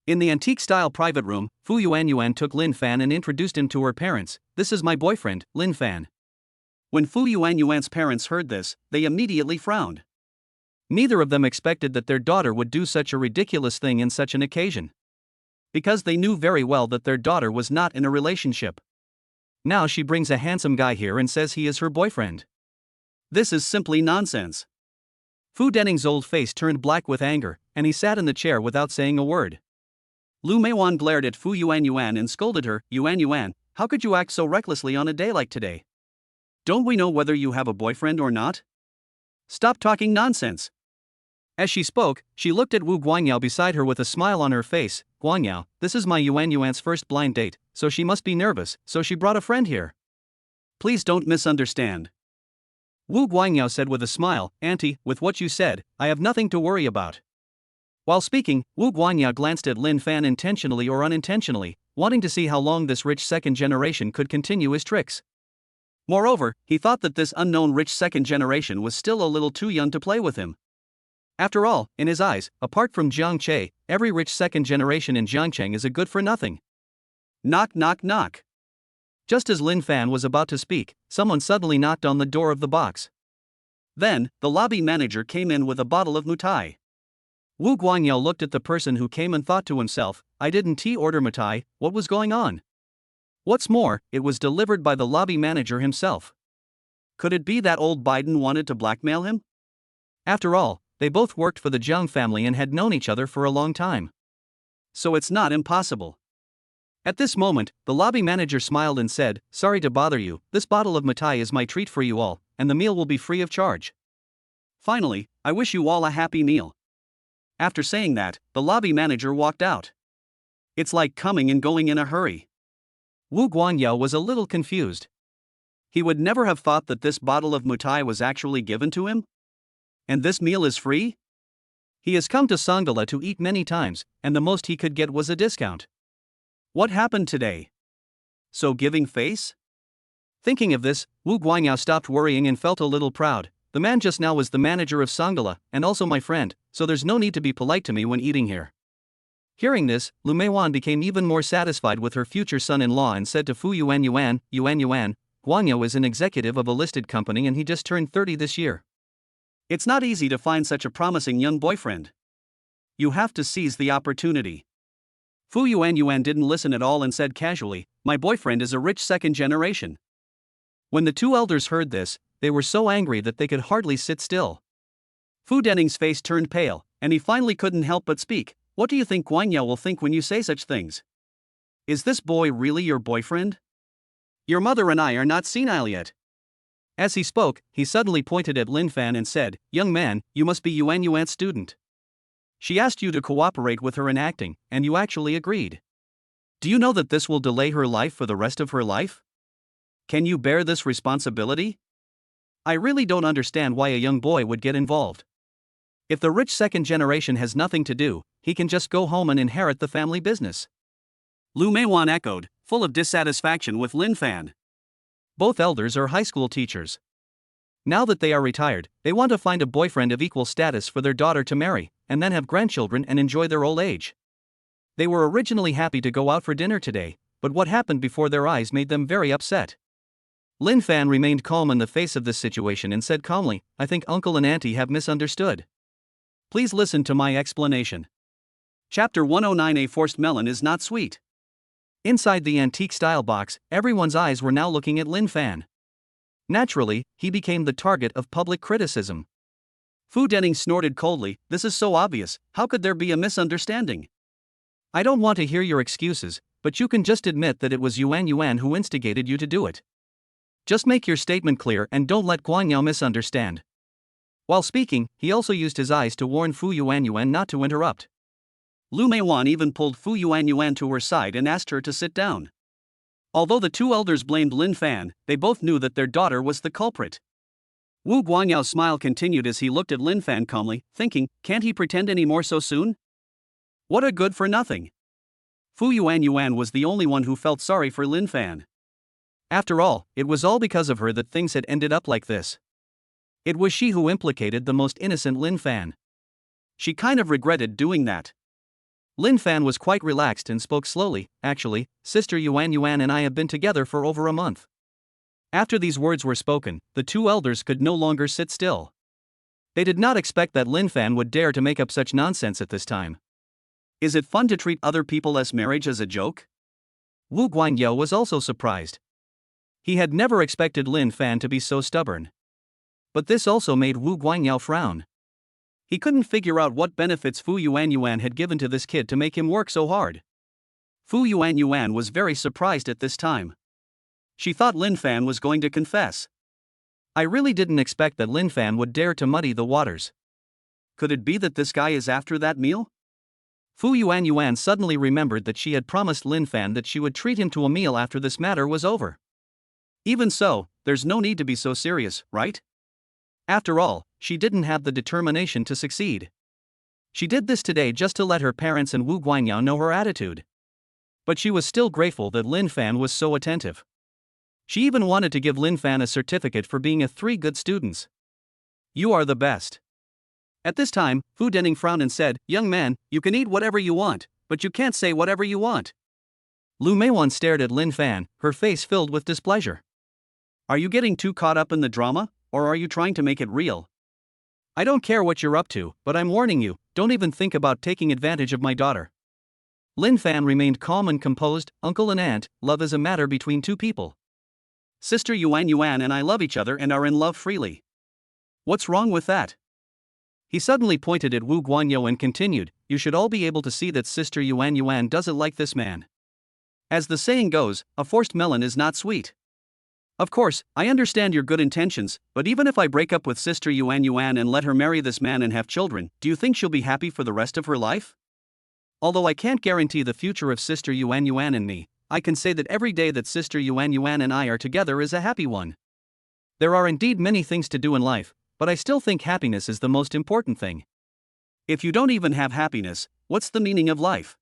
In the antique-style private room, Fu Yuanyuan took Lin Fan and introduced him to her parents. "This is my boyfriend, Lin Fan." When Fu Yuanyuan's parents heard this, they immediately frowned. Neither of them expected that their daughter would do such a ridiculous thing in such an occasion. Because they knew very well that their daughter was not in a relationship. Now she brings a handsome guy here and says he is her boyfriend. This is simply nonsense. Fu Denning's old face turned black with anger, and he sat in the chair without saying a word. Lu Meiwan glared at Fu Yuanyuan and scolded her, "Yuanyuan, how could you act so recklessly on a day like today? Don't we know whether you have a boyfriend or not? Stop talking nonsense." As she spoke, she looked at Wu Guanyao beside her with a smile on her face. "Guanyao, this is my Yuanyuan's first blind date, so she must be nervous, so she brought a friend here. Please don't misunderstand. Wu Guangyao said with a smile, "Auntie, with what you said, I have nothing to worry about." While speaking, Wu Guangyao glanced at Lin Fan intentionally or unintentionally, wanting to see how long this rich second generation could continue his tricks. Moreover, he thought that this unknown rich second generation was still a little too young to play with him. After all, in his eyes, apart from Jiang Che, every rich second generation in Jiangcheng is a good for nothing. Knock knock knock. Just as Lin Fan was about to speak, someone suddenly knocked on the door of the box. Then, the lobby manager came in with a bottle of mutai. Wu Guangyao looked at the person who came and thought to himself, I didn't order mutai, what was going on? What's more, it was delivered by the lobby manager himself. Could it be that old Biden wanted to blackmail him? After all, they both worked for the Jiang family and had known each other for a long time. So it's not impossible. At this moment, the lobby manager smiled and said, "Sorry to bother you, this bottle of mutai is my treat for you all, and the meal will be free of charge. Finally, I wish you all a happy meal." After saying that, the lobby manager walked out. It's like coming and going in a hurry. Wu Guangyao was a little confused. He would never have thought that this bottle of mutai was actually given to him. And this meal is free? He has come to Sangala to eat many times, and the most he could get was a discount. What happened today? So giving face? Thinking of this, Wu Guangyao stopped worrying and felt a little proud. The man just now was the manager of Sangala, and also my friend, so there's no need to be polite to me when eating here. Hearing this, Lu Meiwan became even more satisfied with her future son-in-law and said to Fu Yuan, Guangyao is an executive of a listed company and he just turned 30 this year. It's not easy to find such a promising young boyfriend. You have to seize the opportunity. Fu Yuan didn't listen at all and said casually, my boyfriend is a rich second generation. When the two elders heard this, they were so angry that they could hardly sit still. Fu Dening's face turned pale, and he finally couldn't help but speak. What do you think Guangyao will think when you say such things? Is this boy really your boyfriend? Your mother and I are not senile yet. As he spoke, he suddenly pointed at Lin Fan and said, Young man, you must be Yuan's student. She asked you to cooperate with her in acting, and you actually agreed. Do you know that this will delay her life for the rest of her life? Can you bear this responsibility? I really don't understand why a young boy would get involved. If the rich second generation has nothing to do, he can just go home and inherit the family business. Lu Meiwan echoed, full of dissatisfaction with Lin Fan. Both elders are high school teachers. Now that they are retired, they want to find a boyfriend of equal status for their daughter to marry, and then have grandchildren and enjoy their old age. They were originally happy to go out for dinner today, but what happened before their eyes made them very upset. Lin Fan remained calm in the face of this situation and said calmly, I think uncle and auntie have misunderstood. Please listen to my explanation. Chapter 109. A forced melon is not sweet. Inside the antique-style box, everyone's eyes were now looking at Lin Fan. Naturally, he became the target of public criticism. Fu Dening snorted coldly, this is so obvious, how could there be a misunderstanding? I don't want to hear your excuses, but you can just admit that it was Yuan who instigated you to do it. Just make your statement clear and don't let Guangyao misunderstand. While speaking, he also used his eyes to warn Fu Yuan not to interrupt. Lu Meiwan even pulled Fu Yuan to her side and asked her to sit down. Although the two elders blamed Lin Fan, they both knew that their daughter was the culprit. Wu Guanyao's smile continued as he looked at Lin Fan calmly, thinking, can't he pretend any more so soon? What a good for nothing. Fu Yuan was the only one who felt sorry for Lin Fan. After all, it was all because of her that things had ended up like this. It was she who implicated the most innocent Lin Fan. She kind of regretted doing that. Lin Fan was quite relaxed and spoke slowly, actually, Sister Yuan and I have been together for over a month. After these words were spoken, the two elders could no longer sit still. They did not expect that Lin Fan would dare to make up such nonsense at this time. Is it fun to treat other people as marriage as a joke? Wu Guangyao was also surprised. He had never expected Lin Fan to be so stubborn. But this also made Wu Guangyao frown. He couldn't figure out what benefits Fu Yuan had given to this kid to make him work so hard. Fu Yuan was very surprised at this time. She thought Lin Fan was going to confess. I really didn't expect that Lin Fan would dare to muddy the waters. Could it be that this guy is after that meal? Fu Yuan suddenly remembered that she had promised Lin Fan that she would treat him to a meal after this matter was over. Even so, there's no need to be so serious, right? After all, she didn't have the determination to succeed. She did this today just to let her parents and Wu Guangyao know her attitude. But she was still grateful that Lin Fan was so attentive. She even wanted to give Lin Fan a certificate for being a 3 good students. You are the best. At this time, Fu Dening frowned and said, "Young man, you can eat whatever you want, but you can't say whatever you want." Lu Meiwan stared at Lin Fan, her face filled with displeasure. Are you getting too caught up in the drama, or are you trying to make it real? I don't care what you're up to, but I'm warning you, don't even think about taking advantage of my daughter. Lin Fan remained calm and composed. Uncle and aunt, love is a matter between 2 people. Sister Yuan and I love each other and are in love freely. What's wrong with that? He suddenly pointed at Wu Guangyao and continued, you should all be able to see that Sister Yuan doesn't like this man. As the saying goes, a forced melon is not sweet. Of course, I understand your good intentions, but even if I break up with Sister Yuan and let her marry this man and have children, do you think she'll be happy for the rest of her life? Although I can't guarantee the future of Sister Yuan and me, I can say that every day that Sister Yuan and I are together is a happy one. There are indeed many things to do in life, but I still think happiness is the most important thing. If you don't even have happiness, what's the meaning of life?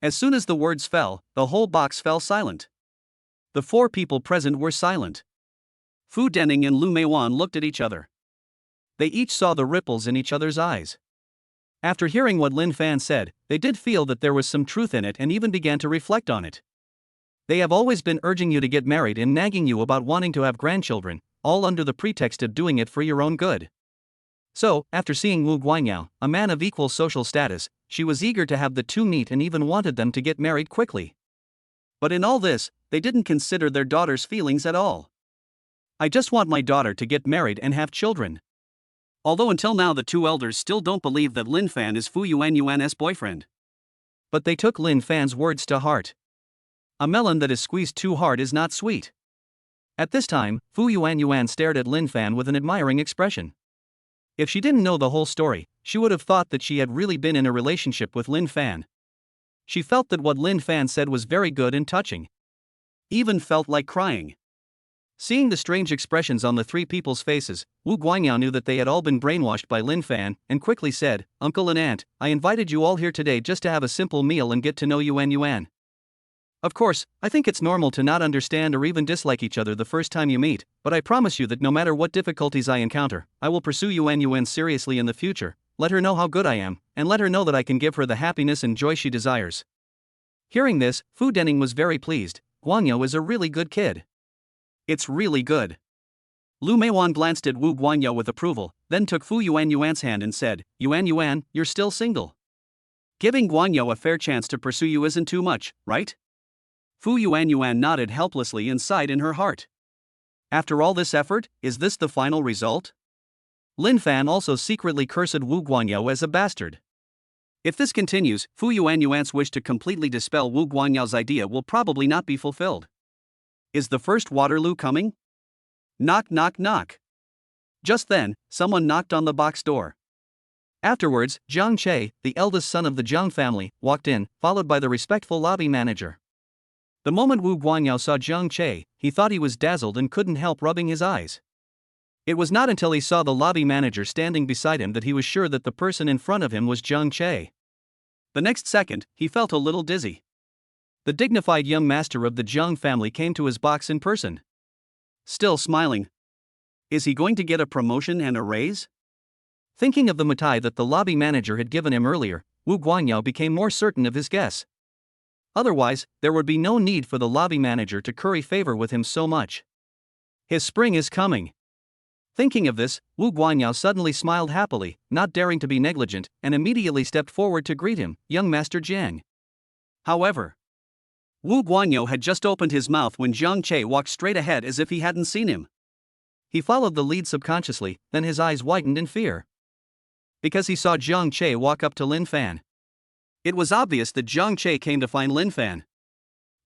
As soon as the words fell, the whole box fell silent. The 4 people present were silent. Fu Dening and Lu Meiwan looked at each other. They each saw the ripples in each other's eyes. After hearing what Lin Fan said, they did feel that there was some truth in it and even began to reflect on it. They have always been urging you to get married and nagging you about wanting to have grandchildren, all under the pretext of doing it for your own good. So, after seeing Wu Guangyao, a man of equal social status, she was eager to have the 2 meet and even wanted them to get married quickly. But in all this, they didn't consider their daughter's feelings at all. I just want my daughter to get married and have children. Although until now the 2 elders still don't believe that Lin Fan is Fu Yuan's boyfriend. But they took Lin Fan's words to heart. A melon that is squeezed too hard is not sweet. At this time, Fu Yuan stared at Lin Fan with an admiring expression. If she didn't know the whole story, she would have thought that she had really been in a relationship with Lin Fan. She felt that what Lin Fan said was very good and touching. Even felt like crying. Seeing the strange expressions on the 3 people's faces, Wu Guangyao knew that they had all been brainwashed by Lin Fan, and quickly said, "Uncle and aunt, I invited you all here today just to have a simple meal and get to know Yuan. Of course, I think it's normal to not understand or even dislike each other the first time you meet, but I promise you that no matter what difficulties I encounter, I will pursue Yuan seriously in the future, let her know how good I am, and let her know that I can give her the happiness and joy she desires." Hearing this, Fu Dening was very pleased. Guangyao is a really good kid. It's really good. Lu Meiwan glanced at Wu Guangyao with approval, then took Fu Yuan's hand and said, Yuan, you're still single. Giving Guangyao a fair chance to pursue you isn't too much, right? Fu Yuan nodded helplessly and sighed in her heart. After all this effort, is this the final result? Lin Fan also secretly cursed Wu Guangyao as a bastard. If this continues, Fu Yuan's wish to completely dispel Wu Guangyao's idea will probably not be fulfilled. Is the first Waterloo coming? Knock, knock, knock. Just then, someone knocked on the box door. Afterwards, Jiang Che, the eldest son of the Jiang family, walked in, followed by the respectful lobby manager. The moment Wu Guangyao saw Jiang Che, he thought he was dazzled and couldn't help rubbing his eyes. It was not until he saw the lobby manager standing beside him that he was sure that the person in front of him was Jiang Che. The next second, he felt a little dizzy. The dignified young master of the Jiang family came to his box in person. Still smiling. Is he going to get a promotion and a raise? Thinking of the mitai that the lobby manager had given him earlier, Wu Guangyao became more certain of his guess. Otherwise, there would be no need for the lobby manager to curry favor with him so much. His spring is coming. Thinking of this, Wu Guangyao suddenly smiled happily, not daring to be negligent, and immediately stepped forward to greet him, young Master Jiang. However, Wu Guangyao had just opened his mouth when Jiang Che walked straight ahead as if he hadn't seen him. He followed the lead subconsciously, then his eyes widened in fear. Because he saw Jiang Che walk up to Lin Fan. It was obvious that Jiang Che came to find Lin Fan.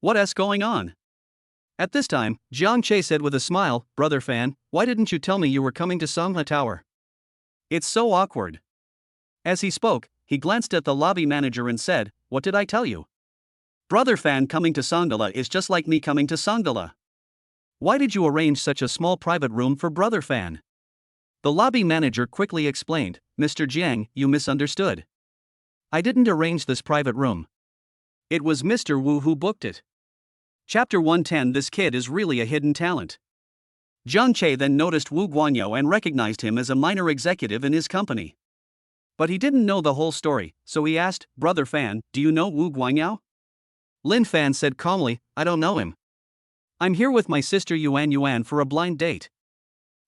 What's going on? At this time, Jiang Che said with a smile, Brother Fan, why didn't you tell me you were coming to Songhua Tower? It's so awkward. As he spoke, he glanced at the lobby manager and said, What did I tell you? Brother Fan coming to Songhua is just like me coming to Songhua. Why did you arrange such a small private room for Brother Fan? The lobby manager quickly explained, Mr. Jiang, you misunderstood. I didn't arrange this private room. It was Mr. Wu who booked it. Chapter 110. This kid is really a hidden talent. Zhang Che then noticed Wu Guangyao and recognized him as a minor executive in his company. But he didn't know the whole story, so he asked, Brother Fan, do you know Wu Guangyao? Lin Fan said calmly, I don't know him. I'm here with my sister Yuan Yuan for a blind date.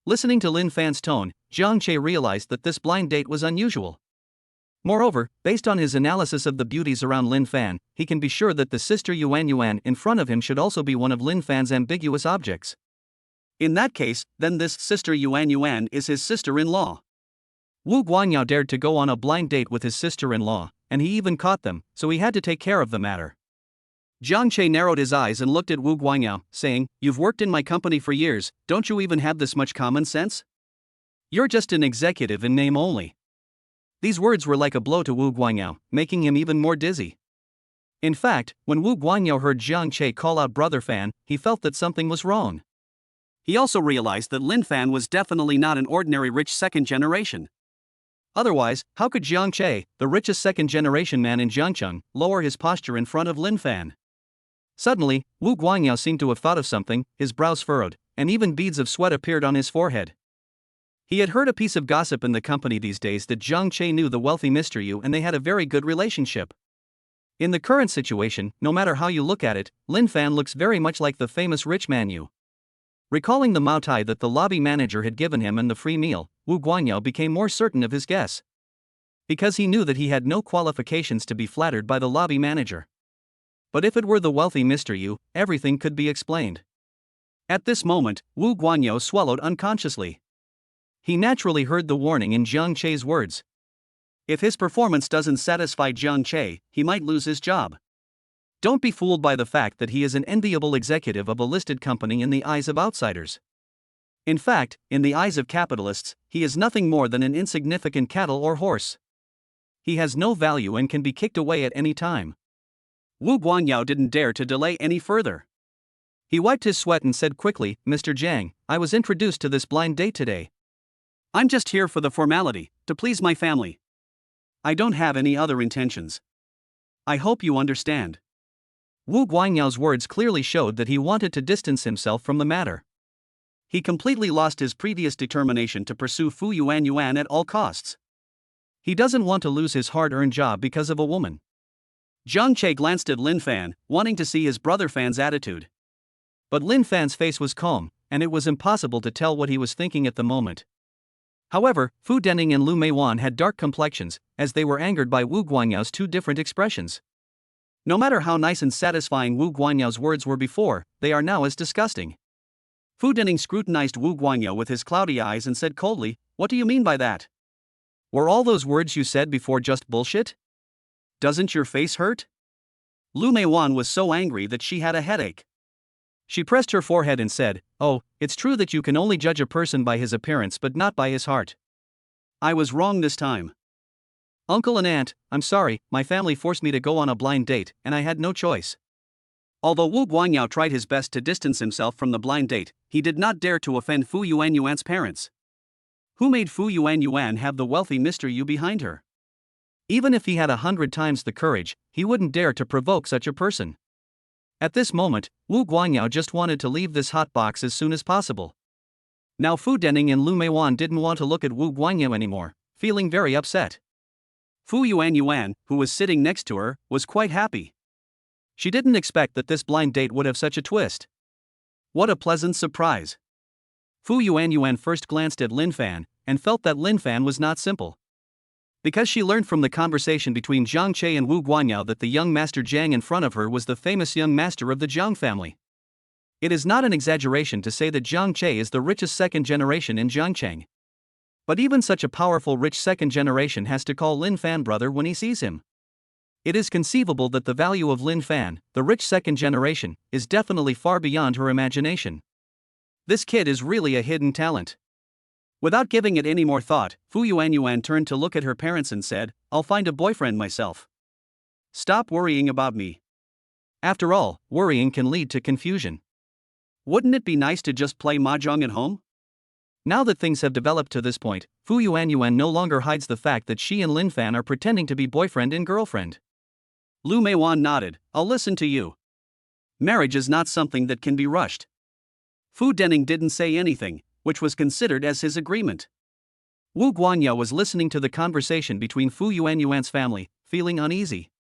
Listening to Lin Fan's tone, Zhang Che realized that this blind date was unusual. Moreover, based on his analysis of the beauties around Lin Fan, he can be sure that the sister Yuan Yuan in front of him should also be one of Lin Fan's ambiguous objects. In that case, then this sister Yuan Yuan is his sister-in-law. Wu Guangyao dared to go on a blind date with his sister-in-law, and he even caught them, so he had to take care of the matter. Zhang Che narrowed his eyes and looked at Wu Guangyao, saying, You've worked in my company for years, don't you even have this much common sense? You're just an executive in name only. These words were like a blow to Wu Guangyao, making him even more dizzy. In fact, when Wu Guangyao heard Zhang Che call out Brother Fan, he felt that something was wrong. He also realized that Lin Fan was definitely not an ordinary rich second generation. Otherwise, how could Zhang Che, the richest second-generation man in Jiangcheng, lower his posture in front of Lin Fan? Suddenly, Wu Guangyao seemed to have thought of something, his brows furrowed, and even beads of sweat appeared on his forehead. He had heard a piece of gossip in the company these days that Zhang Che knew the wealthy Mr. Yu and they had a very good relationship. In the current situation, no matter how you look at it, Lin Fan looks very much like the famous rich man Yu. Recalling the Mao Tai that the lobby manager had given him and the free meal, Wu Guangyao became more certain of his guess. Because he knew that he had no qualifications to be flattered by the lobby manager. But if it were the wealthy Mr. Yu, everything could be explained. At this moment, Wu Guangyao swallowed unconsciously. He naturally heard the warning in Zhang Che's words. If his performance doesn't satisfy Zhang Che, he might lose his job. Don't be fooled by the fact that he is an enviable executive of a listed company in the eyes of outsiders. In fact, in the eyes of capitalists, he is nothing more than an insignificant cattle or horse. He has no value and can be kicked away at any time. Wu Guangyao didn't dare to delay any further. He wiped his sweat and said quickly, Mr. Jiang, I was introduced to this blind date today. I'm just here for the formality, to please my family. I don't have any other intentions. I hope you understand. Wu Guanyao's words clearly showed that he wanted to distance himself from the matter. He completely lost his previous determination to pursue Fu Yuan Yuan at all costs. He doesn't want to lose his hard-earned job because of a woman. Zhang Che glanced at Lin Fan, wanting to see his brother Fan's attitude. But Lin Fan's face was calm, and it was impossible to tell what he was thinking at the moment. However, Fu Dening and Lu Meiwan had dark complexions, as they were angered by Wu Guanyao's two different expressions. No matter how nice and satisfying Wu Guanyao's words were before, they are now as disgusting. Fu Dening scrutinized Wu Guangyao with his cloudy eyes and said coldly, What do you mean by that? Were all those words you said before just bullshit? Doesn't your face hurt? Lu Meiwan was so angry that she had a headache. She pressed her forehead and said, Oh, it's true that you can only judge a person by his appearance but not by his heart. I was wrong this time. Uncle and aunt, I'm sorry, my family forced me to go on a blind date, and I had no choice. Although Wu Guangyao tried his best to distance himself from the blind date, he did not dare to offend Fu Yuan Yuan's parents. Who made Fu Yuan Yuan have the wealthy Mr. Yu behind her? Even if he had 100 times the courage, he wouldn't dare to provoke such a person. At this moment, Wu Guangyao just wanted to leave this hot box as soon as possible. Now Fu Dening and Lu Meiwan didn't want to look at Wu Guangyao anymore, feeling very upset. Fu Yuan Yuan, who was sitting next to her, was quite happy. She didn't expect that this blind date would have such a twist. What a pleasant surprise. Fu Yuan Yuan first glanced at Lin Fan, and felt that Lin Fan was not simple. Because she learned from the conversation between Zhang Che and Wu Guangyao that the young Master Jiang in front of her was the famous young master of the Jiang family. It is not an exaggeration to say that Zhang Che is the richest second generation in Jiangcheng. But even such a powerful rich second generation has to call Lin Fan brother when he sees him. It is conceivable that the value of Lin Fan, the rich second generation, is definitely far beyond her imagination. This kid is really a hidden talent. Without giving it any more thought, Fu Yuan Yuan turned to look at her parents and said, I'll find a boyfriend myself. Stop worrying about me. After all, worrying can lead to confusion. Wouldn't it be nice to just play mahjong at home? Now that things have developed to this point, Fu Yuanyuan no longer hides the fact that she and Lin Fan are pretending to be boyfriend and girlfriend. Lu Meiwan nodded. I'll listen to you. Marriage is not something that can be rushed. Fu Dening didn't say anything, which was considered as his agreement. Wu Guanyu was listening to the conversation between Fu Yuanyuan's family, feeling uneasy.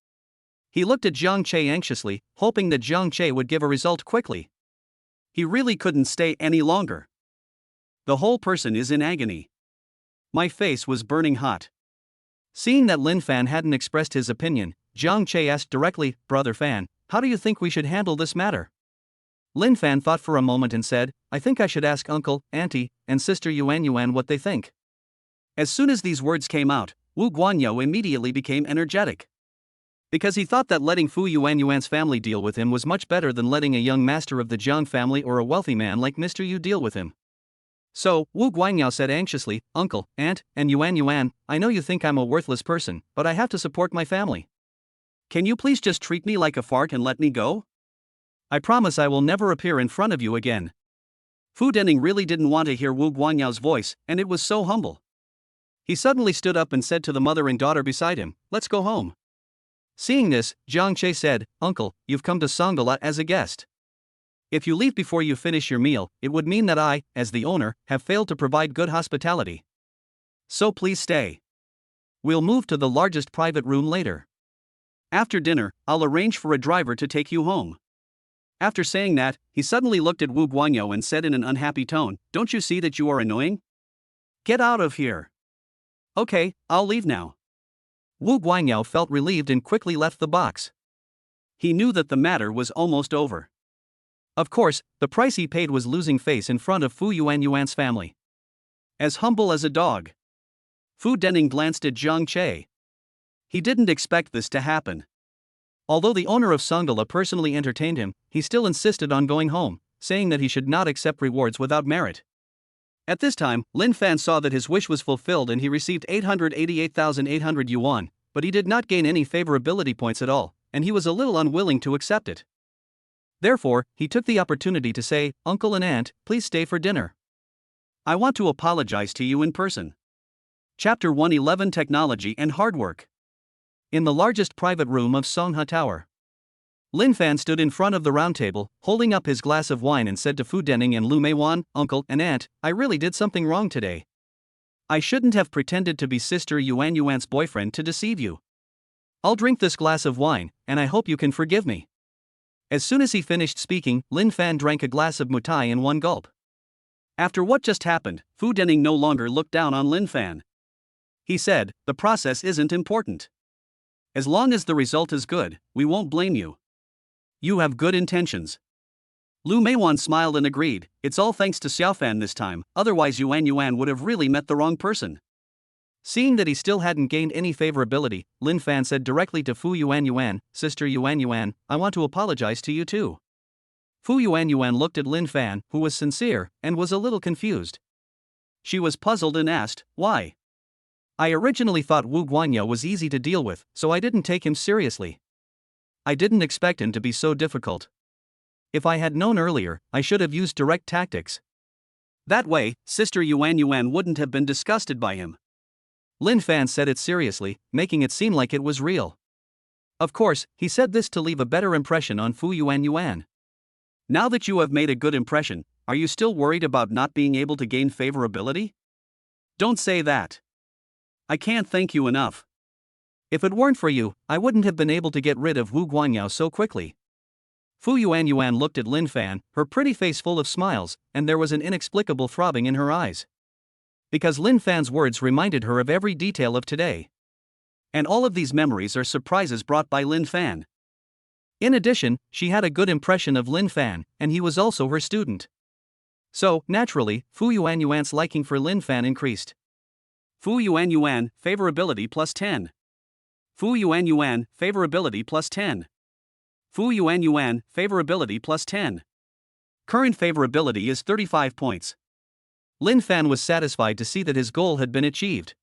He looked at Zhang Che anxiously, hoping that Zhang Che would give a result quickly. He really couldn't stay any longer. The whole person is in agony. My face was burning hot. Seeing that Lin Fan hadn't expressed his opinion, Zhang Che asked directly, Brother Fan, how do you think we should handle this matter? Lin Fan thought for a moment and said, I think I should ask uncle, auntie, and sister Yuanyuan what they think. As soon as these words came out, Wu Guanyu immediately became energetic. Because he thought that letting Fu Yuanyuan's family deal with him was much better than letting a young master of the Jiang family or a wealthy man like Mr. Yu deal with him. So, Wu Guanyu said anxiously, Uncle, Aunt, and Yuanyuan, I know you think I'm a worthless person, but I have to support my family. Can you please just treat me like a fart and let me go? I promise I will never appear in front of you again. Fu Dening really didn't want to hear Wu Guanyu's voice, and it was so humble. He suddenly stood up and said to the mother and daughter beside him, let's go home. Seeing this, Zhang Che said, Uncle, you've come to Songala as a guest. If you leave before you finish your meal, it would mean that I, as the owner, have failed to provide good hospitality. So please stay. We'll move to the largest private room later. After dinner, I'll arrange for a driver to take you home. After saying that, he suddenly looked at Wu Guanyu and said in an unhappy tone, Don't you see that you are annoying? Get out of here. Okay, I'll leave now. Wu Guanyu felt relieved and quickly left the box. He knew that the matter was almost over. Of course, the price he paid was losing face in front of Fu Yuanyuan's family. As humble as a dog. Fu Dening glanced at Zhang Che. He didn't expect this to happen. Although the owner of Songala personally entertained him, he still insisted on going home, saying that he should not accept rewards without merit. At this time, Lin Fan saw that his wish was fulfilled and he received 888,800 yuan, but he did not gain any favorability points at all, and he was a little unwilling to accept it. Therefore, he took the opportunity to say, Uncle and Aunt, please stay for dinner. I want to apologize to you in person. Chapter 111 Technology and Hard Work. In the largest private room of Songha Tower. Lin Fan stood in front of the round table, holding up his glass of wine and said to Fu Dening and Lu Meiwan, Uncle and Aunt, I really did something wrong today. I shouldn't have pretended to be Sister Yuanyuan's boyfriend to deceive you. I'll drink this glass of wine, and I hope you can forgive me. As soon as he finished speaking, Lin Fan drank a glass of mutai in one gulp. After what just happened, Fu Dening no longer looked down on Lin Fan. He said, the process isn't important. As long as the result is good, we won't blame you. You have good intentions. Lu Meiwan smiled and agreed, it's all thanks to Xiaofan this time, otherwise Yuanyuan would have really met the wrong person. Seeing that he still hadn't gained any favorability, Lin Fan said directly to Fu Yuanyuan, Sister Yuanyuan, I want to apologize to you too. Fu Yuanyuan looked at Lin Fan, who was sincere, and was a little confused. She was puzzled and asked, why? I originally thought Wu Guanyu was easy to deal with, so I didn't take him seriously. I didn't expect him to be so difficult. If I had known earlier, I should have used direct tactics. That way, Sister Yuanyuan wouldn't have been disgusted by him. Lin Fan said it seriously, making it seem like it was real. Of course, he said this to leave a better impression on Fu Yuanyuan. Now that you have made a good impression, are you still worried about not being able to gain favorability? Don't say that. I can't thank you enough. If it weren't for you, I wouldn't have been able to get rid of Wu Guanyu so quickly. Fu Yuanyuan looked at Lin Fan, her pretty face full of smiles, and there was an inexplicable throbbing in her eyes. Because Lin Fan's words reminded her of every detail of today. And all of these memories are surprises brought by Lin Fan. In addition, she had a good impression of Lin Fan, and he was also her student. So, naturally, Fu Yuanyuan's liking for Lin Fan increased. Fu Yuanyuan, favorability plus 10. Fu Yuanyuan, favorability plus 10. Fu Yuanyuan, favorability plus 10. Current favorability is 35 points. Lin Fan was satisfied to see that his goal had been achieved.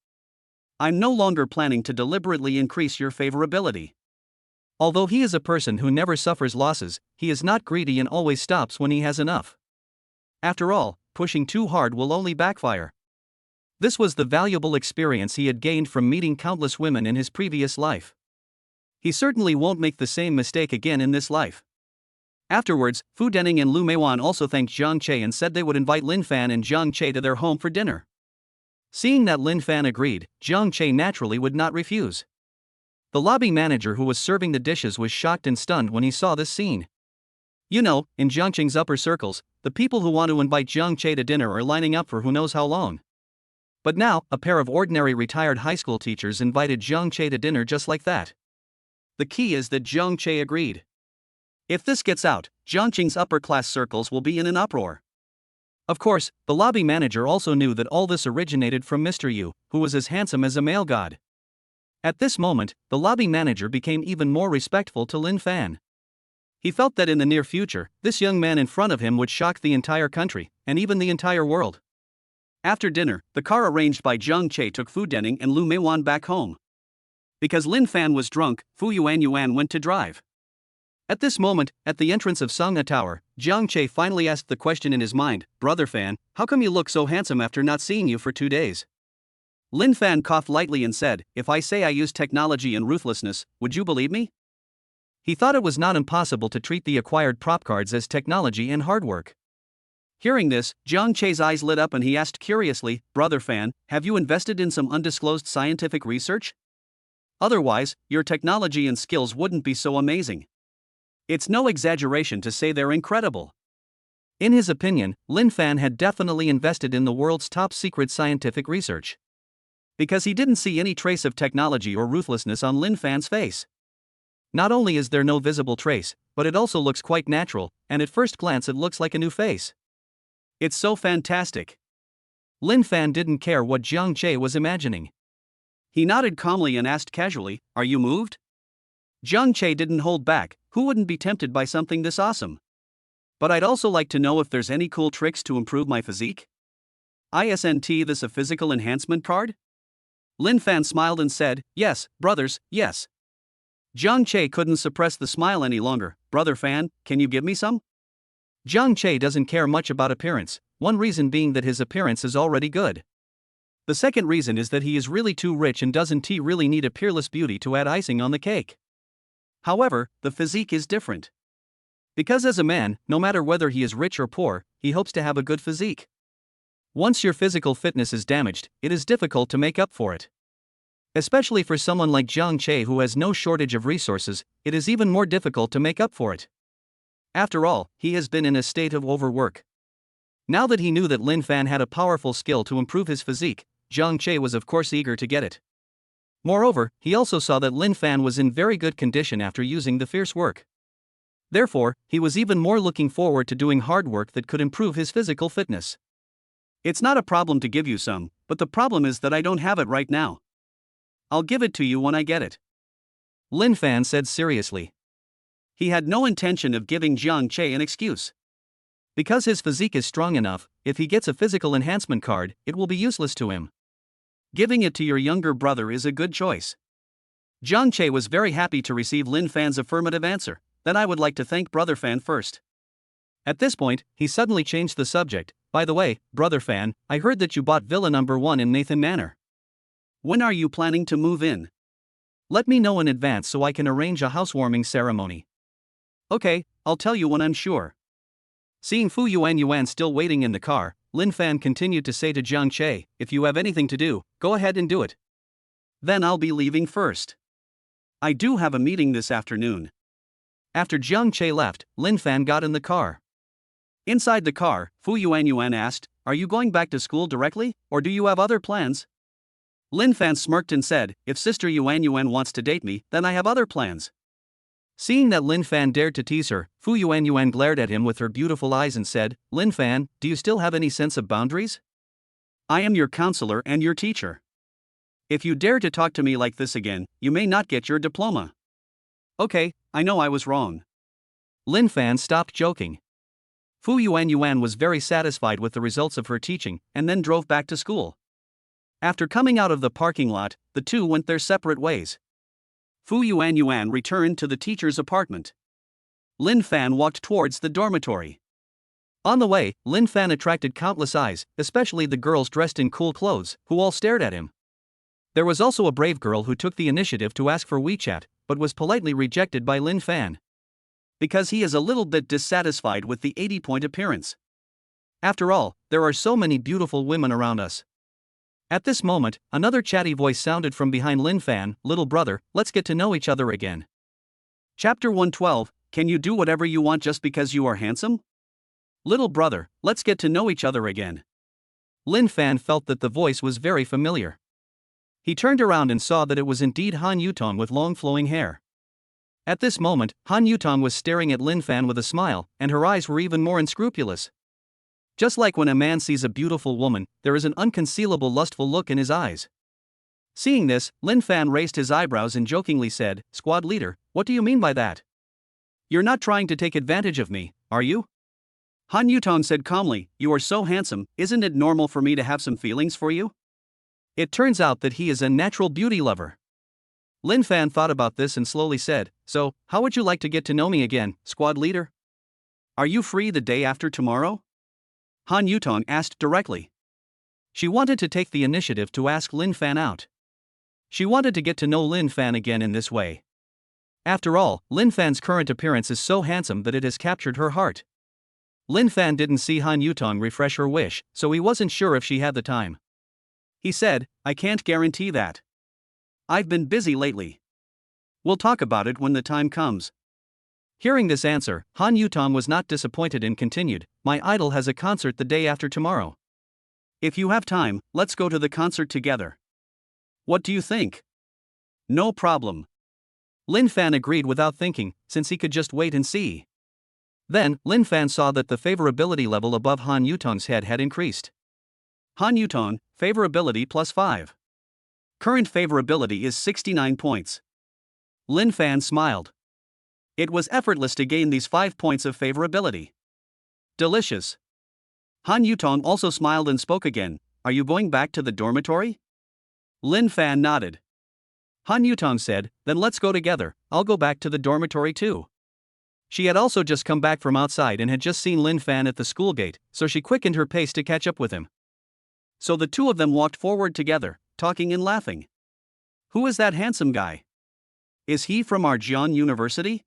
I'm no longer planning to deliberately increase your favorability. Although he is a person who never suffers losses, he is not greedy and always stops when he has enough. After all, pushing too hard will only backfire. This was the valuable experience he had gained from meeting countless women in his previous life. He certainly won't make the same mistake again in this life. Afterwards, Fu Dening and Lu Meiwan also thanked Jiang Che and said they would invite Lin Fan and Jiang Che to their home for dinner. Seeing that Lin Fan agreed, Jiang Che naturally would not refuse. The lobby manager who was serving the dishes was shocked and stunned when he saw this scene. You know, in Jiangqing's upper circles, the people who want to invite Jiang Che to dinner are lining up for who knows how long. But now, a pair of ordinary retired high school teachers invited Jiang Che to dinner just like that. The key is that Jiang Che agreed. If this gets out, Jiangqing's upper-class circles will be in an uproar. Of course, the lobby manager also knew that all this originated from Mr. Yu, who was as handsome as a male god. At this moment, the lobby manager became even more respectful to Lin Fan. He felt that in the near future, this young man in front of him would shock the entire country, and even the entire world. After dinner, the car arranged by Jiang Che took Fu Dening and Lu Meiwan back home. Because Lin Fan was drunk, Fu Yuan went to drive. At this moment, at the entrance of Sangha Tower, Jiang Che finally asked the question in his mind, "Brother Fan, how come you look so handsome after not seeing you for 2 days?" Lin Fan coughed lightly and said, "If I say I use technology and ruthlessness, would you believe me?" He thought it was not impossible to treat the acquired prop cards as technology and hard work. Hearing this, Jiang Che's eyes lit up and he asked curiously, "Brother Fan, have you invested in some undisclosed scientific research? Otherwise, your technology and skills wouldn't be so amazing. It's no exaggeration to say they're incredible." In his opinion, Lin Fan had definitely invested in the world's top secret scientific research. Because he didn't see any trace of technology or ruthlessness on Lin Fan's face. Not only is there no visible trace, but it also looks quite natural, and at first glance it looks like a new face. It's so fantastic. Lin Fan didn't care what Jiang Che was imagining. He nodded calmly and asked casually, "Are you moved?" Jiang Che didn't hold back. Who wouldn't be tempted by something this awesome? But I'd also like to know if there's any cool tricks to improve my physique. Isn't this a physical enhancement card? Lin Fan smiled and said, "Yes, brothers, yes." Jiang Che couldn't suppress the smile any longer. "Brother Fan, can you give me some?" Jiang Che doesn't care much about appearance, one reason being that his appearance is already good. The second reason is that he is really too rich and doesn't really need a peerless beauty to add icing on the cake. However, the physique is different. Because as a man, no matter whether he is rich or poor, he hopes to have a good physique. Once your physical fitness is damaged, it is difficult to make up for it. Especially for someone like Jiang Che who has no shortage of resources, it is even more difficult to make up for it. After all, he has been in a state of overwork. Now that he knew that Lin Fan had a powerful skill to improve his physique, Jiang Che was of course eager to get it. Moreover, he also saw that Lin Fan was in very good condition after using the fierce work. Therefore, he was even more looking forward to doing hard work that could improve his physical fitness. "It's not a problem to give you some, but the problem is that I don't have it right now. I'll give it to you when I get it," Lin Fan said seriously. He had no intention of giving Jiang Che an excuse. Because his physique is strong enough, if he gets a physical enhancement card, it will be useless to him. Giving it to your younger brother is a good choice. Jiang Che was very happy to receive Lin Fan's affirmative answer. "Then I would like to thank Brother Fan first." At this point, he suddenly changed the subject. "By the way, Brother Fan, I heard that you bought Villa number 1 in Nathan Manor. When are you planning to move in? Let me know in advance so I can arrange a housewarming ceremony." "Okay, I'll tell you when I'm sure." Seeing Fu Yuan still waiting in the car, Lin Fan continued to say to Jiang Che, "If you have anything to do, go ahead and do it. Then I'll be leaving first. I do have a meeting this afternoon." After Jiang Che left, Lin Fan got in the car. Inside the car, Fu Yuan asked, "Are you going back to school directly, or do you have other plans?" Lin Fan smirked and said, "If Sister Yuan wants to date me, then I have other plans." Seeing that Lin Fan dared to tease her, Fu Yuan glared at him with her beautiful eyes and said, "Lin Fan, do you still have any sense of boundaries? I am your counselor and your teacher. If you dare to talk to me like this again, you may not get your diploma." "Okay, I know I was wrong." Lin Fan stopped joking. Fu Yuan was very satisfied with the results of her teaching, and then drove back to school. After coming out of the parking lot, the two went their separate ways. Fu Yuan returned to the teacher's apartment. Lin Fan walked towards the dormitory. On the way, Lin Fan attracted countless eyes, especially the girls dressed in cool clothes, who all stared at him. There was also a brave girl who took the initiative to ask for WeChat, but was politely rejected by Lin Fan. Because he is a little bit dissatisfied with the 80-point appearance. After all, there are so many beautiful women around us. At this moment, another chatty voice sounded from behind Lin Fan, "Little brother, let's get to know each other again." Chapter 112, Can you do whatever you want just because you are handsome? Little brother, let's get to know each other again. Lin Fan felt that the voice was very familiar. He turned around and saw that it was indeed Han Yutong with long flowing hair. At this moment, Han Yutong was staring at Lin Fan with a smile, and her eyes were even more unscrupulous. Just like when a man sees a beautiful woman, there is an unconcealable lustful look in his eyes. Seeing this, Lin Fan raised his eyebrows and jokingly said, "Squad leader, what do you mean by that? You're not trying to take advantage of me, are you?" Han Yutong said calmly, "You are so handsome, isn't it normal for me to have some feelings for you?" It turns out that he is a natural beauty lover. Lin Fan thought about this and slowly said, "So, how would you like to get to know me again, squad leader? Are you free the day after tomorrow?" Han Yutong asked directly. She wanted to take the initiative to ask Lin Fan out. She wanted to get to know Lin Fan again in this way. After all, Lin Fan's current appearance is so handsome that it has captured her heart. Lin Fan didn't see Han Yutong refresh her wish, so he wasn't sure if she had the time. He said, "I can't guarantee that. I've been busy lately. We'll talk about it when the time comes." Hearing this answer, Han Yutong was not disappointed and continued, "My idol has a concert the day after tomorrow. If you have time, let's go to the concert together. What do you think?" "No problem." Lin Fan agreed without thinking, since he could just wait and see. Then, Lin Fan saw that the favorability level above Han Yutong's head had increased. Han Yutong, favorability +5. Current favorability is 69 points. Lin Fan smiled. It was effortless to gain these 5 points of favorability. Delicious. Han Yutong also smiled and spoke again, "Are you going back to the dormitory?" Lin Fan nodded. Han Yutong said, "Then let's go together, I'll go back to the dormitory too." She had also just come back from outside and had just seen Lin Fan at the school gate, so she quickened her pace to catch up with him. So the two of them walked forward together, talking and laughing. "Who is that handsome guy? Is he from our Jian University?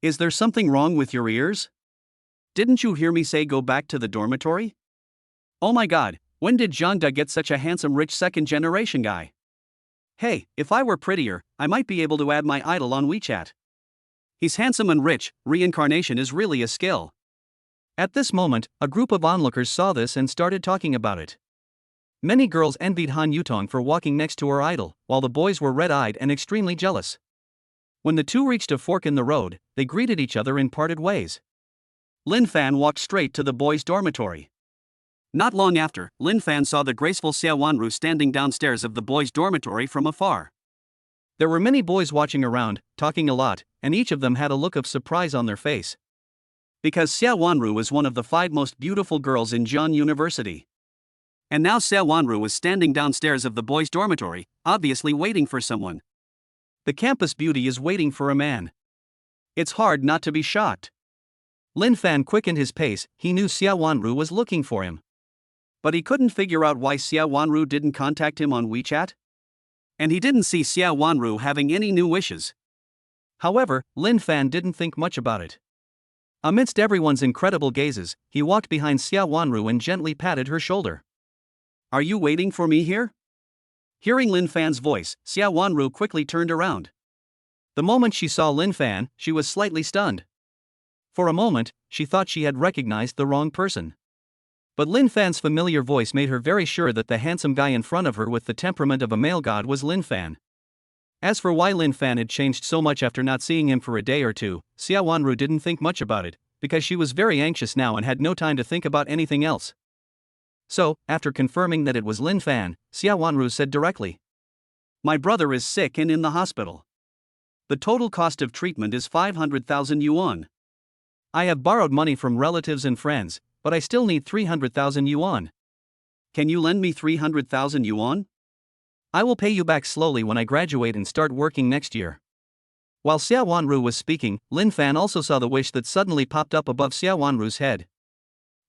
Is there something wrong with your ears? Didn't you hear me say go back to the dormitory? Oh my god, when did Jiangda get such a handsome rich second-generation guy? Hey, if I were prettier, I might be able to add my idol on WeChat. He's handsome and rich, reincarnation is really a skill." At this moment, a group of onlookers saw this and started talking about it. Many girls envied Han Yutong for walking next to her idol, while the boys were red-eyed and extremely jealous. When the two reached a fork in the road, they greeted each other and parted ways. Lin Fan walked straight to the boys' dormitory. Not long after, Lin Fan saw the graceful Xiao Wanru standing downstairs of the boys' dormitory from afar. There were many boys watching around, talking a lot, and each of them had a look of surprise on their face. Because Xiao Wanru was one of the 5 most beautiful girls in Jian University. And now Xiao Wanru was standing downstairs of the boys' dormitory, obviously waiting for someone. The campus beauty is waiting for a man. It's hard not to be shocked. Lin Fan quickened his pace, he knew Xiao Wanru was looking for him. But he couldn't figure out why Xiao Wanru didn't contact him on WeChat. And he didn't see Xiao Wanru having any new wishes. However, Lin Fan didn't think much about it. Amidst everyone's incredible gazes, he walked behind Xiao Wanru and gently patted her shoulder. "Are you waiting for me here?" Hearing Lin Fan's voice, Xiao Wanru quickly turned around. The moment she saw Lin Fan, she was slightly stunned. For a moment, she thought she had recognized the wrong person. But Lin Fan's familiar voice made her very sure that the handsome guy in front of her with the temperament of a male god was Lin Fan. As for why Lin Fan had changed so much after not seeing him for a day or two, Xiao Wanru didn't think much about it, because she was very anxious now and had no time to think about anything else. So, after confirming that it was Lin Fan, Xiao Wanru said directly, "My brother is sick and in the hospital. The total cost of treatment is 500,000 yuan. I have borrowed money from relatives and friends, but I still need 300,000 yuan. Can you lend me 300,000 yuan? I will pay you back slowly when I graduate and start working next year." While Xiao Wanru was speaking, Lin Fan also saw the wish that suddenly popped up above Xiao Wanru's head.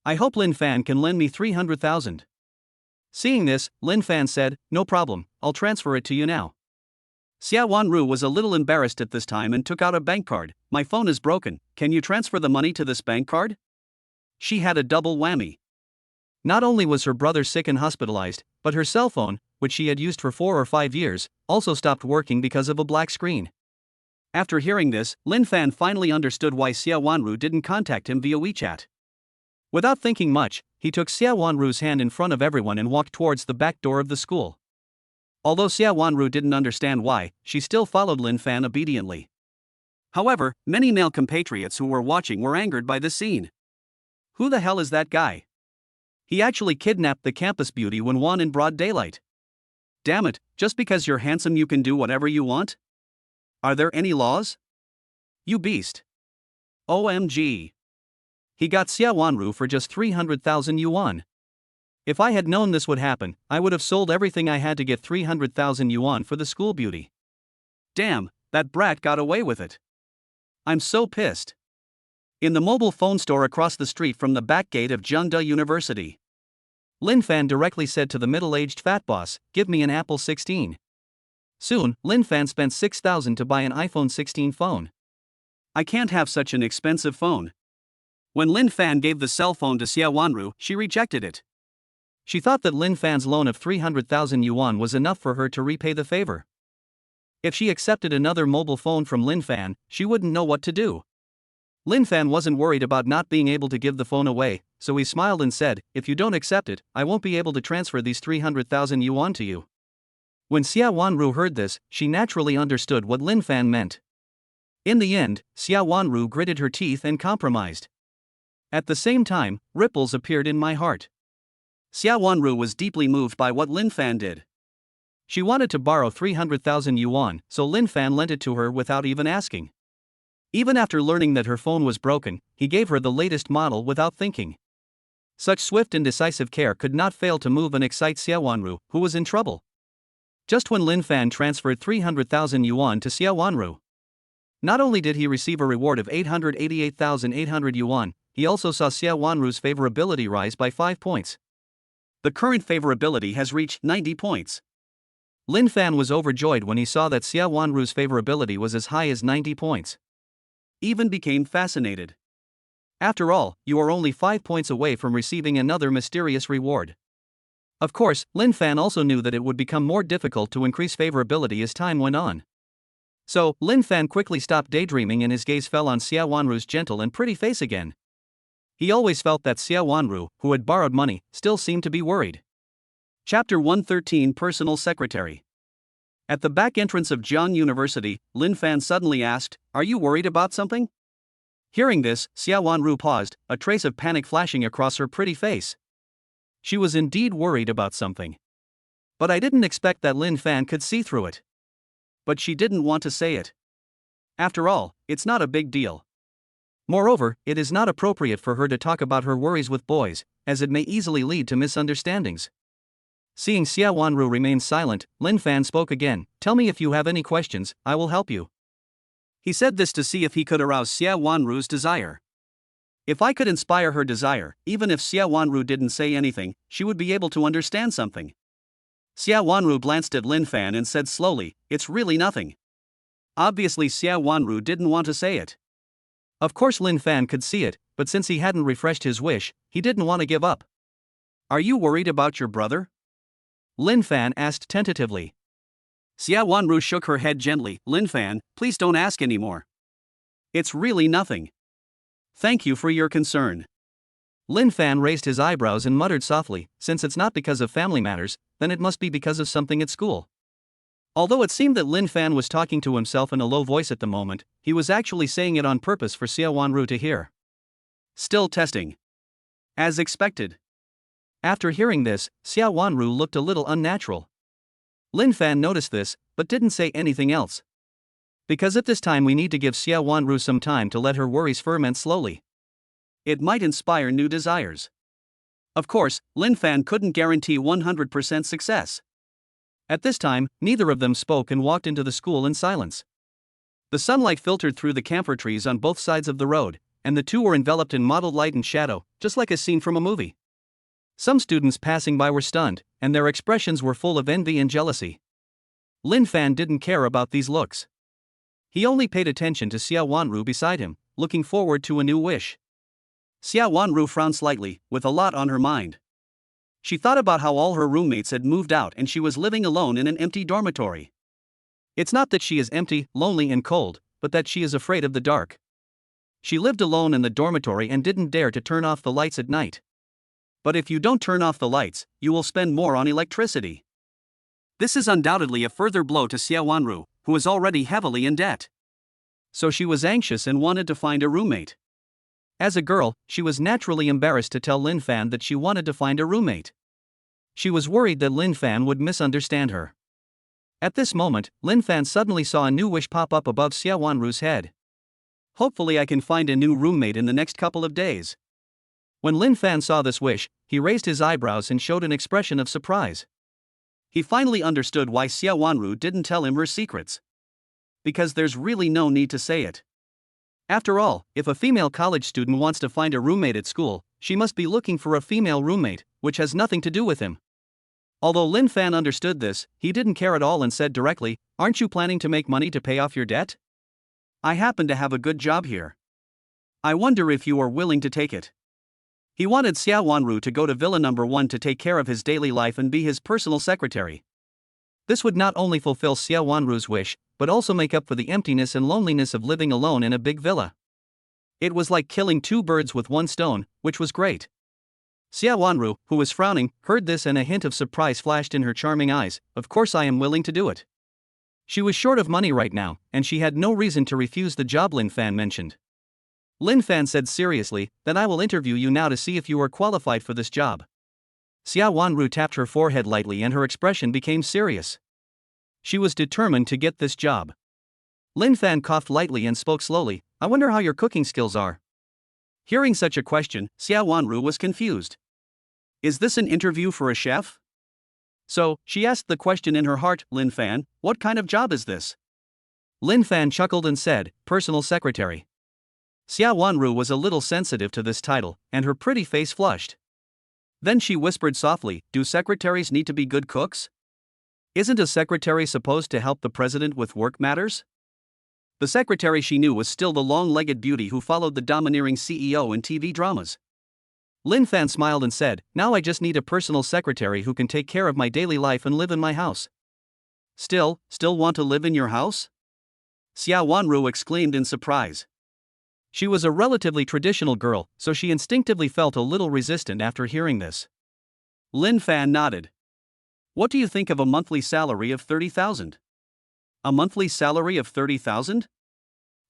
I hope Lin Fan can lend me 300,000. Seeing this, Lin Fan said, no problem, I'll transfer it to you now. Xia Wanru was a little embarrassed at this time and took out a bank card. My phone is broken, can you transfer the money to this bank card? She had a double whammy. Not only was her brother sick and hospitalized, but her cell phone, which she had used for 4 or 5 years, also stopped working because of a black screen. After hearing this, Lin Fan finally understood why Xia Wanru didn't contact him via WeChat. Without thinking much, he took Xia Wanru's hand in front of everyone and walked towards the back door of the school. Although Xia Wanru didn't understand why, she still followed Lin Fan obediently. However, many male compatriots who were watching were angered by this scene. Who the hell is that guy? He actually kidnapped the campus beauty when won in broad daylight. Damn it, just because you're handsome you can do whatever you want? Are there any laws? You beast. OMG. He got Xia Wanru for just 300,000 yuan. If I had known this would happen, I would have sold everything I had to get 300,000 yuan for the school beauty. Damn, that brat got away with it. I'm so pissed. In the mobile phone store across the street from the back gate of Zhengde University, Lin Fan directly said to the middle-aged fat boss, give me an Apple 16. Soon, Lin Fan spent 6,000 to buy an iPhone 16 phone. I can't have such an expensive phone. When Lin Fan gave the cell phone to Xia Wanru, she rejected it. She thought that Lin Fan's loan of 300,000 yuan was enough for her to repay the favor. If she accepted another mobile phone from Lin Fan, she wouldn't know what to do. Lin Fan wasn't worried about not being able to give the phone away, so he smiled and said, if you don't accept it, I won't be able to transfer these 300,000 yuan to you. When Xia Wanru heard this, she naturally understood what Lin Fan meant. In the end, Xia Wanru gritted her teeth and compromised. At the same time, ripples appeared in my heart. Xia Wanru was deeply moved by what Lin Fan did. She wanted to borrow 300,000 yuan, so Lin Fan lent it to her without even asking. Even after learning that her phone was broken, he gave her the latest model without thinking. Such swift and decisive care could not fail to move and excite Xia Wanru, who was in trouble. Just when Lin Fan transferred 300,000 yuan to Xia Wanru, not only did he receive a reward of 888,800 yuan, he also saw Xia Wanru's favorability rise by 5 points. The current favorability has reached 90 points. Lin Fan was overjoyed when he saw that Xia Wanru's favorability was as high as 90 points. Even became fascinated. After all, you are only 5 points away from receiving another mysterious reward. Of course, Lin Fan also knew that it would become more difficult to increase favorability as time went on. So, Lin Fan quickly stopped daydreaming and his gaze fell on Xia Wanru's gentle and pretty face again. He always felt that Xia Wanru, who had borrowed money, still seemed to be worried. Chapter 113 Personal Secretary. At the back entrance of Zhang University, Lin Fan suddenly asked, are you worried about something? Hearing this, Xia Wanru paused, a trace of panic flashing across her pretty face. She was indeed worried about something. But I didn't expect that Lin Fan could see through it. But she didn't want to say it. After all, it's not a big deal. Moreover, it is not appropriate for her to talk about her worries with boys, as it may easily lead to misunderstandings. Seeing Xia Wanru remain silent, Lin Fan spoke again, tell me if you have any questions, I will help you. He said this to see if he could arouse Xia Wanru's desire. If I could inspire her desire, even if Xia Wanru didn't say anything, she would be able to understand something. Xia Wanru glanced at Lin Fan and said slowly, it's really nothing. Obviously Xia Wanru didn't want to say it. Of course Lin Fan could see it, but since he hadn't refreshed his wish, he didn't want to give up. Are you worried about your brother? Lin Fan asked tentatively. Xia Wanru shook her head gently, Lin Fan, please don't ask anymore. It's really nothing. Thank you for your concern. Lin Fan raised his eyebrows and muttered softly, since it's not because of family matters, then it must be because of something at school. Although it seemed that Lin Fan was talking to himself in a low voice at the moment, he was actually saying it on purpose for Xia Wanru to hear. Still testing. As expected. After hearing this, Xia Wanru looked a little unnatural. Lin Fan noticed this, but didn't say anything else. Because at this time we need to give Xia Wanru some time to let her worries ferment slowly. It might inspire new desires. Of course, Lin Fan couldn't guarantee 100% success. At this time, neither of them spoke and walked into the school in silence. The sunlight filtered through the camphor trees on both sides of the road, and the two were enveloped in mottled light and shadow, just like a scene from a movie. Some students passing by were stunned, and their expressions were full of envy and jealousy. Lin Fan didn't care about these looks. He only paid attention to Xiao Wanru beside him, looking forward to a new wish. Xiao Wanru frowned slightly, with a lot on her mind. She thought about how all her roommates had moved out and she was living alone in an empty dormitory. It's not that she is empty, lonely and cold, but that she is afraid of the dark. She lived alone in the dormitory and didn't dare to turn off the lights at night. But if you don't turn off the lights, you will spend more on electricity. This is undoubtedly a further blow to Xiao Wanru, who is already heavily in debt. So she was anxious and wanted to find a roommate. As a girl, she was naturally embarrassed to tell Lin Fan that she wanted to find a roommate. She was worried that Lin Fan would misunderstand her. At this moment, Lin Fan suddenly saw a new wish pop up above Xiao Wanru's head. Hopefully I can find a new roommate in the next couple of days. When Lin Fan saw this wish, he raised his eyebrows and showed an expression of surprise. He finally understood why Xiao Wanru didn't tell him her secrets. Because there's really no need to say it. After all, if a female college student wants to find a roommate at school, she must be looking for a female roommate, which has nothing to do with him. Although Lin Fan understood this, he didn't care at all and said directly, "Aren't you planning to make money to pay off your debt? I happen to have a good job here. I wonder if you are willing to take it." He wanted Xiao Wanru to go to Villa Number 1 to take care of his daily life and be his personal secretary. This would not only fulfill Xiao Wanru's wish, but also make up for the emptiness and loneliness of living alone in a big villa. It was like killing two birds with one stone, which was great. Xiao Wanru, who was frowning, heard this and a hint of surprise flashed in her charming eyes. "Of course I am willing to do it." She was short of money right now, and she had no reason to refuse the job Lin Fan mentioned. Lin Fan said seriously, "Then I will interview you now to see if you are qualified for this job." Xiao Wanru tapped her forehead lightly and her expression became serious. She was determined to get this job. Lin Fan coughed lightly and spoke slowly, "I wonder how your cooking skills are." Hearing such a question, Xiao Wanru was confused. Is this an interview for a chef? So, she asked the question in her heart, "Lin Fan, what kind of job is this?" Lin Fan chuckled and said, "Personal secretary." Xiao Wanru was a little sensitive to this title, and her pretty face flushed. Then she whispered softly, "Do secretaries need to be good cooks? Isn't a secretary supposed to help the president with work matters?" The secretary she knew was still the long-legged beauty who followed the domineering CEO in TV dramas. Lin Fan smiled and said, "Now I just need a personal secretary who can take care of my daily life and live in my house." Still want to live in your house?" Xiao Wanru exclaimed in surprise. She was a relatively traditional girl, so she instinctively felt a little resistant after hearing this. Lin Fan nodded. "What do you think of a monthly salary of 30,000? A monthly salary of 30,000?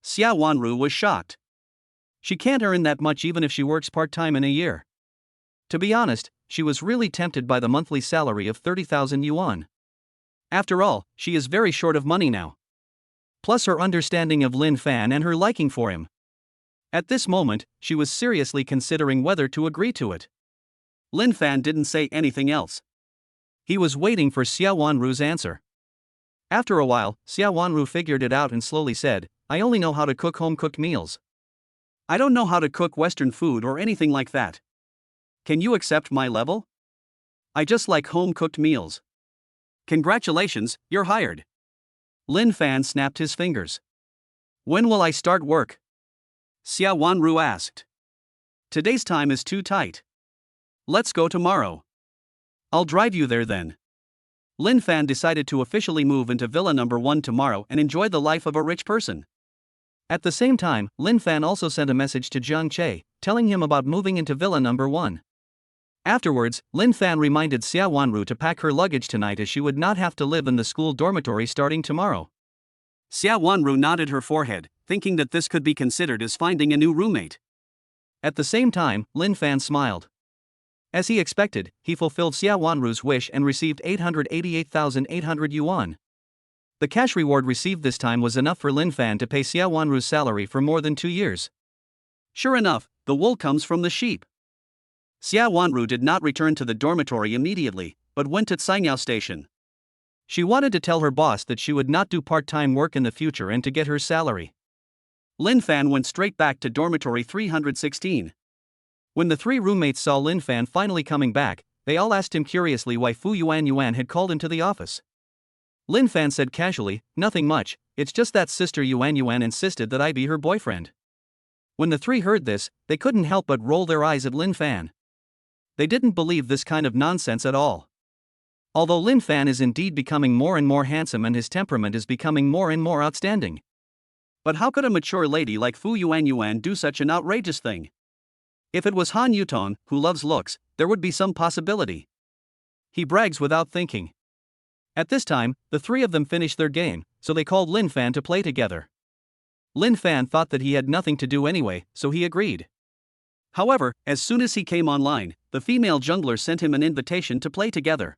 Xiao Wanru was shocked. She can't earn that much even if she works part-time in a year. To be honest, she was really tempted by the monthly salary of 30,000 yuan. After all, she is very short of money now. Plus her understanding of Lin Fan and her liking for him. At this moment, she was seriously considering whether to agree to it. Lin Fan didn't say anything else. He was waiting for Xiao Wanru's answer. After a while, Xiao Wanru figured it out and slowly said, "I only know how to cook home-cooked meals. I don't know how to cook Western food or anything like that. Can you accept my level? I just like home-cooked meals." "Congratulations, you're hired." Lin Fan snapped his fingers. "When will I start work?" Xiao Wanru asked. "Today's time is too tight. Let's go tomorrow." "I'll drive you there then." Lin Fan decided to officially move into Villa Number 1 tomorrow and enjoy the life of a rich person. At the same time, Lin Fan also sent a message to Zhang Che, telling him about moving into Villa Number 1. Afterwards, Lin Fan reminded Xiao Wanru to pack her luggage tonight as she would not have to live in the school dormitory starting tomorrow. Xiao Wanru nodded her forehead, thinking that this could be considered as finding a new roommate. At the same time, Lin Fan smiled. As he expected, he fulfilled Xiao Wanru's wish and received 888,800 yuan. The cash reward received this time was enough for Lin Fan to pay Xiao Wanru's salary for more than 2 years. Sure enough, the wool comes from the sheep. Xiao Wanru did not return to the dormitory immediately, but went to Cainiao Station. She wanted to tell her boss that she would not do part-time work in the future and to get her salary. Lin Fan went straight back to dormitory 316. When the three roommates saw Lin Fan finally coming back, they all asked him curiously why Fu Yuan had called him to the office. Lin Fan said casually, "Nothing much, it's just that Sister Yuan insisted that I be her boyfriend." When the three heard this, they couldn't help but roll their eyes at Lin Fan. They didn't believe this kind of nonsense at all. Although Lin Fan is indeed becoming more and more handsome and his temperament is becoming more and more outstanding. But how could a mature lady like Fu Yuan do such an outrageous thing? If it was Han Yuton, who loves looks, there would be some possibility. He brags without thinking. At this time, the three of them finished their game, so they called Lin Fan to play together. Lin Fan thought that he had nothing to do anyway, so he agreed. However, as soon as he came online, the female jungler sent him an invitation to play together.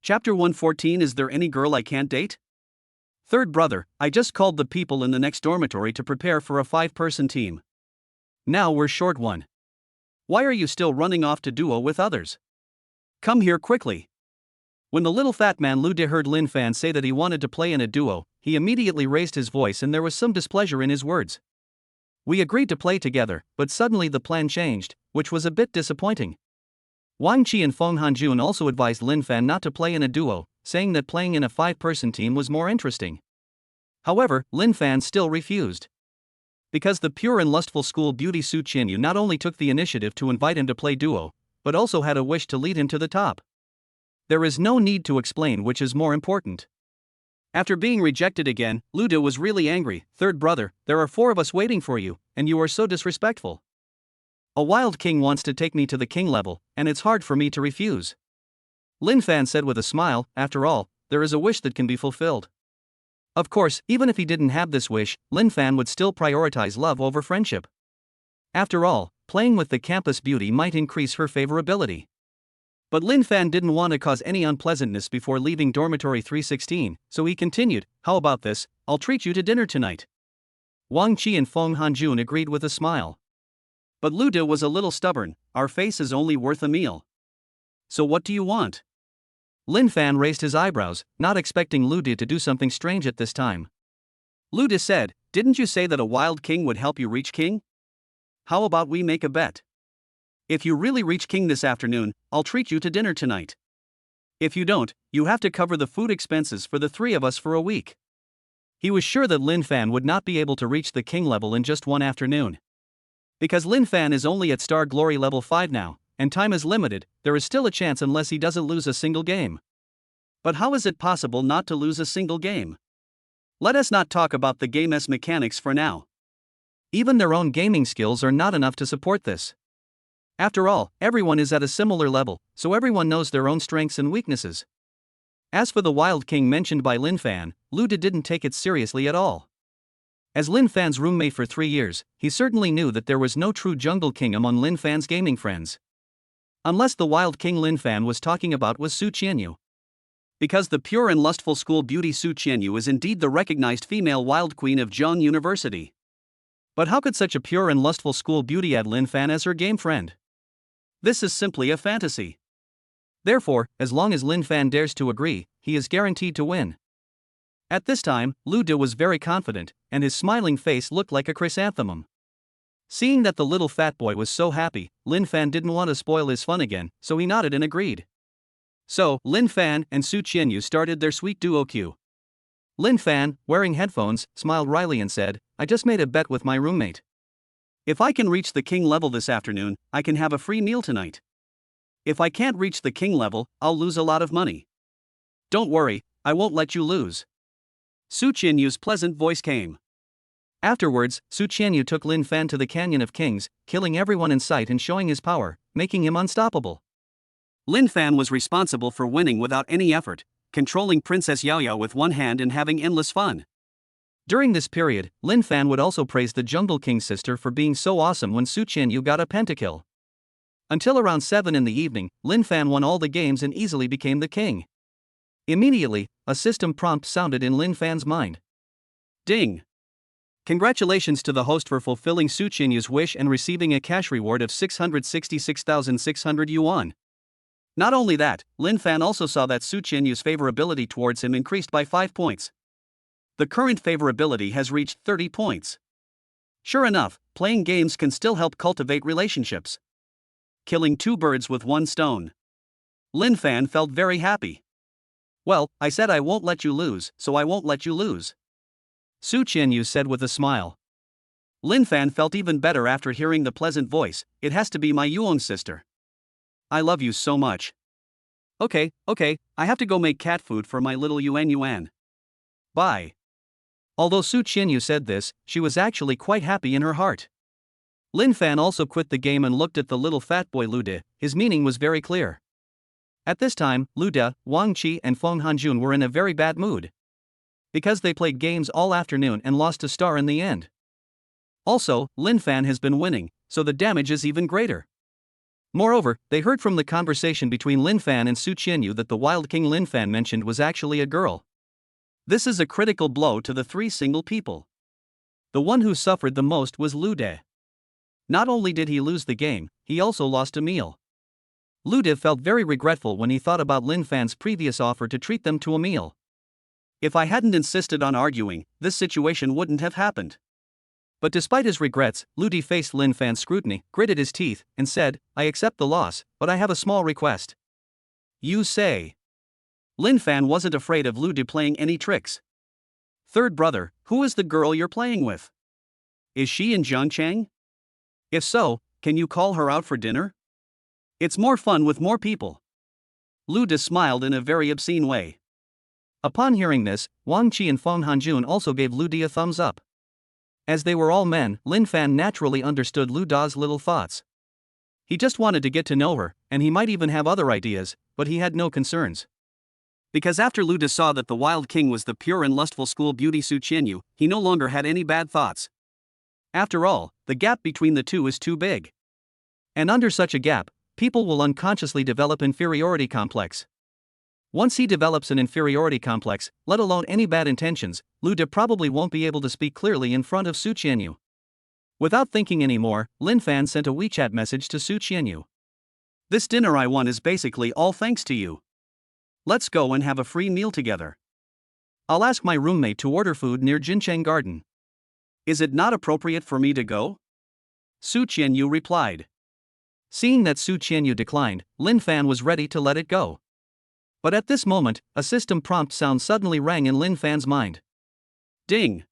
Chapter 114. Is there any girl I can't date? Third brother, I just called the people in the next dormitory to prepare for a 5-person team. Now we're short one. Why are you still running off to duo with others? Come here quickly. When the little fat man Lu De heard Lin Fan say that he wanted to play in a duo, he immediately raised his voice and there was some displeasure in his words. We agreed to play together, but suddenly the plan changed, which was a bit disappointing. Wang Qi and Feng Hanjun also advised Lin Fan not to play in a duo, saying that playing in a 5-person team was more interesting. However, Lin Fan still refused. Because the pure and lustful school beauty Su Qianyu not only took the initiative to invite him to play duo, but also had a wish to lead him to the top. There is no need to explain which is more important. After being rejected again, Lu De was really angry. Third brother, there are 4 of us waiting for you, and you are so disrespectful. A wild king wants to take me to the king level, and it's hard for me to refuse. Lin Fan said with a smile, after all, there is a wish that can be fulfilled. Of course, even if he didn't have this wish, Lin Fan would still prioritize love over friendship. After all, playing with the campus beauty might increase her favorability. But Lin Fan didn't want to cause any unpleasantness before leaving dormitory 316, so he continued, how about this, I'll treat you to dinner tonight. Wang Qi and Feng Hanjun agreed with a smile. But Lu De was a little stubborn, our face is only worth a meal. So what do you want? Lin Fan raised his eyebrows, not expecting Lu De to do something strange at this time. Lu De said, didn't you say that a wild king would help you reach king? How about we make a bet? If you really reach king this afternoon, I'll treat you to dinner tonight. If you don't, you have to cover the food expenses for the 3 of us for a week. He was sure that Lin Fan would not be able to reach the king level in just one afternoon. Because Lin Fan is only at Star Glory level 5 now, and time is limited, there is still a chance unless he doesn't lose a single game. But how is it possible not to lose a single game? Let us not talk about the game's mechanics for now. Even their own gaming skills are not enough to support this. After all, everyone is at a similar level, so everyone knows their own strengths and weaknesses. As for the Wild King mentioned by Lin Fan, Lu De didn't take it seriously at all. As Lin Fan's roommate for 3 years, he certainly knew that there was no true jungle king among Lin Fan's gaming friends. Unless the Wild King Lin Fan was talking about was Su Qianyu. Because the pure and lustful school beauty Su Qianyu is indeed the recognized female wild queen of Zheng University. But how could such a pure and lustful school beauty add Lin Fan as her game friend? This is simply a fantasy. Therefore, as long as Lin Fan dares to agree, he is guaranteed to win. At this time, Lu De was very confident, and his smiling face looked like a chrysanthemum. Seeing that the little fat boy was so happy, Lin Fan didn't want to spoil his fun again, so he nodded and agreed. So, Lin Fan and Su Qianyu started their sweet duo queue. Lin Fan, wearing headphones, smiled wryly and said, I just made a bet with my roommate. If I can reach the king level this afternoon, I can have a free meal tonight. If I can't reach the king level, I'll lose a lot of money. Don't worry, I won't let you lose. Su Qianyu's pleasant voice came. Afterwards, Su Qianyu took Lin Fan to the Canyon of Kings, killing everyone in sight and showing his power, making him unstoppable. Lin Fan was responsible for winning without any effort, controlling Princess Yao Yao with one hand and having endless fun. During this period, Lin Fan would also praise the Jungle King's sister for being so awesome when Su Qianyu got a pentakill. Until around 7 in the evening, Lin Fan won all the games and easily became the king. Immediately, a system prompt sounded in Lin Fan's mind. Ding! Congratulations to the host for fulfilling Su Qianyu's wish and receiving a cash reward of 666,600 yuan. Not only that, Lin Fan also saw that Su Qianyu's favorability towards him increased by 5 points. The current favorability has reached 30 points. Sure enough, playing games can still help cultivate relationships. Killing two birds with one stone. Lin Fan felt very happy. Well, I said I won't let you lose, so I won't let you lose, Su Qianyu said with a smile. Lin Fan felt even better after hearing the pleasant voice. It has to be my Yuong sister. I love you so much. Okay, I have to go make cat food for my little Yuan. Bye. Although Su Qianyu said this, she was actually quite happy in her heart. Lin Fan also quit the game and looked at the little fat boy Lu De. His meaning was very clear. At this time, Lu De, Wang Qi and Feng Hanjun were in a very bad mood. Because they played games all afternoon and lost a star in the end. Also, Lin Fan has been winning, so the damage is even greater. Moreover, they heard from the conversation between Lin Fan and Su Qianyu that the Wild King Lin Fan mentioned was actually a girl. This is a critical blow to the three single people. The one who suffered the most was Lu De. Not only did he lose the game, he also lost a meal. Lu De felt very regretful when he thought about Lin Fan's previous offer to treat them to a meal. If I hadn't insisted on arguing, this situation wouldn't have happened. But despite his regrets, Lu De faced Lin Fan's scrutiny, gritted his teeth, and said, I accept the loss, but I have a small request. You say. Lin Fan wasn't afraid of Lu De playing any tricks. Third brother, who is the girl you're playing with? Is she in Zhangchang? If so, can you call her out for dinner? It's more fun with more people. Lu De smiled in a very obscene way. Upon hearing this, Wang Qi and Feng Hanjun also gave Lu De a thumbs up. As they were all men, Lin Fan naturally understood Lu Da's little thoughts. He just wanted to get to know her, and he might even have other ideas, but he had no concerns. Because after Lu De saw that the Wild King was the pure and lustful school beauty Su Qianyu, he no longer had any bad thoughts. After all, the gap between the two is too big. And under such a gap, people will unconsciously develop inferiority complex. Once he develops an inferiority complex, let alone any bad intentions, Lu De probably won't be able to speak clearly in front of Su Qianyu. Without thinking anymore, Lin Fan sent a WeChat message to Su Qianyu. This dinner I won is basically all thanks to you. Let's go and have a free meal together. I'll ask my roommate to order food near Jincheng Garden. Is it not appropriate for me to go? Su Qianyu replied. Seeing that Su Qianyu declined, Lin Fan was ready to let it go. But at this moment, a system prompt sound suddenly rang in Lin Fan's mind. Ding!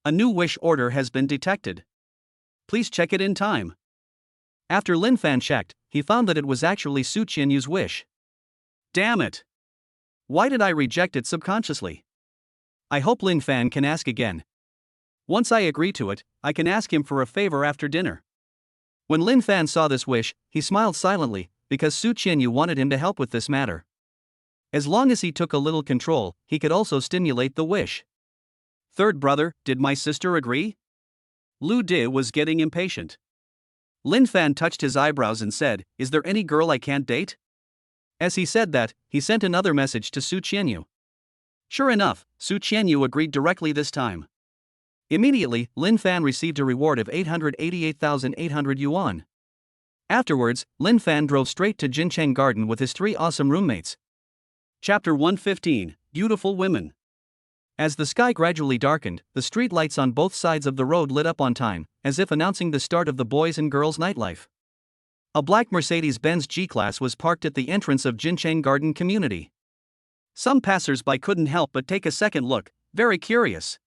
A new wish order has been detected. Please check it in time. After Lin Fan checked, he found that it was actually Su Qianyu's wish. Damn it! Why did I reject it subconsciously? I hope Lin Fan can ask again. Once I agree to it, I can ask him for a favor after dinner. When Lin Fan saw this wish, he smiled silently, because Su Qianyu wanted him to help with this matter. As long as he took a little control, he could also stimulate the wish. Third brother, did my sister agree? Lu De was getting impatient. Lin Fan touched his eyebrows and said, Is there any girl I can't date? As he said that, he sent another message to Su Qianyu. Sure enough, Su Qianyu agreed directly this time. Immediately, Lin Fan received a reward of 888,800 yuan. Afterwards, Lin Fan drove straight to Jincheng Garden with his three awesome roommates. Chapter 115, Beautiful Women. As the sky gradually darkened, the street lights on both sides of the road lit up on time, as if announcing the start of the boys' and girls' nightlife. A black Mercedes-Benz G-Class was parked at the entrance of Jincheng Garden community. Some passers-by couldn't help but take a second look, very curious.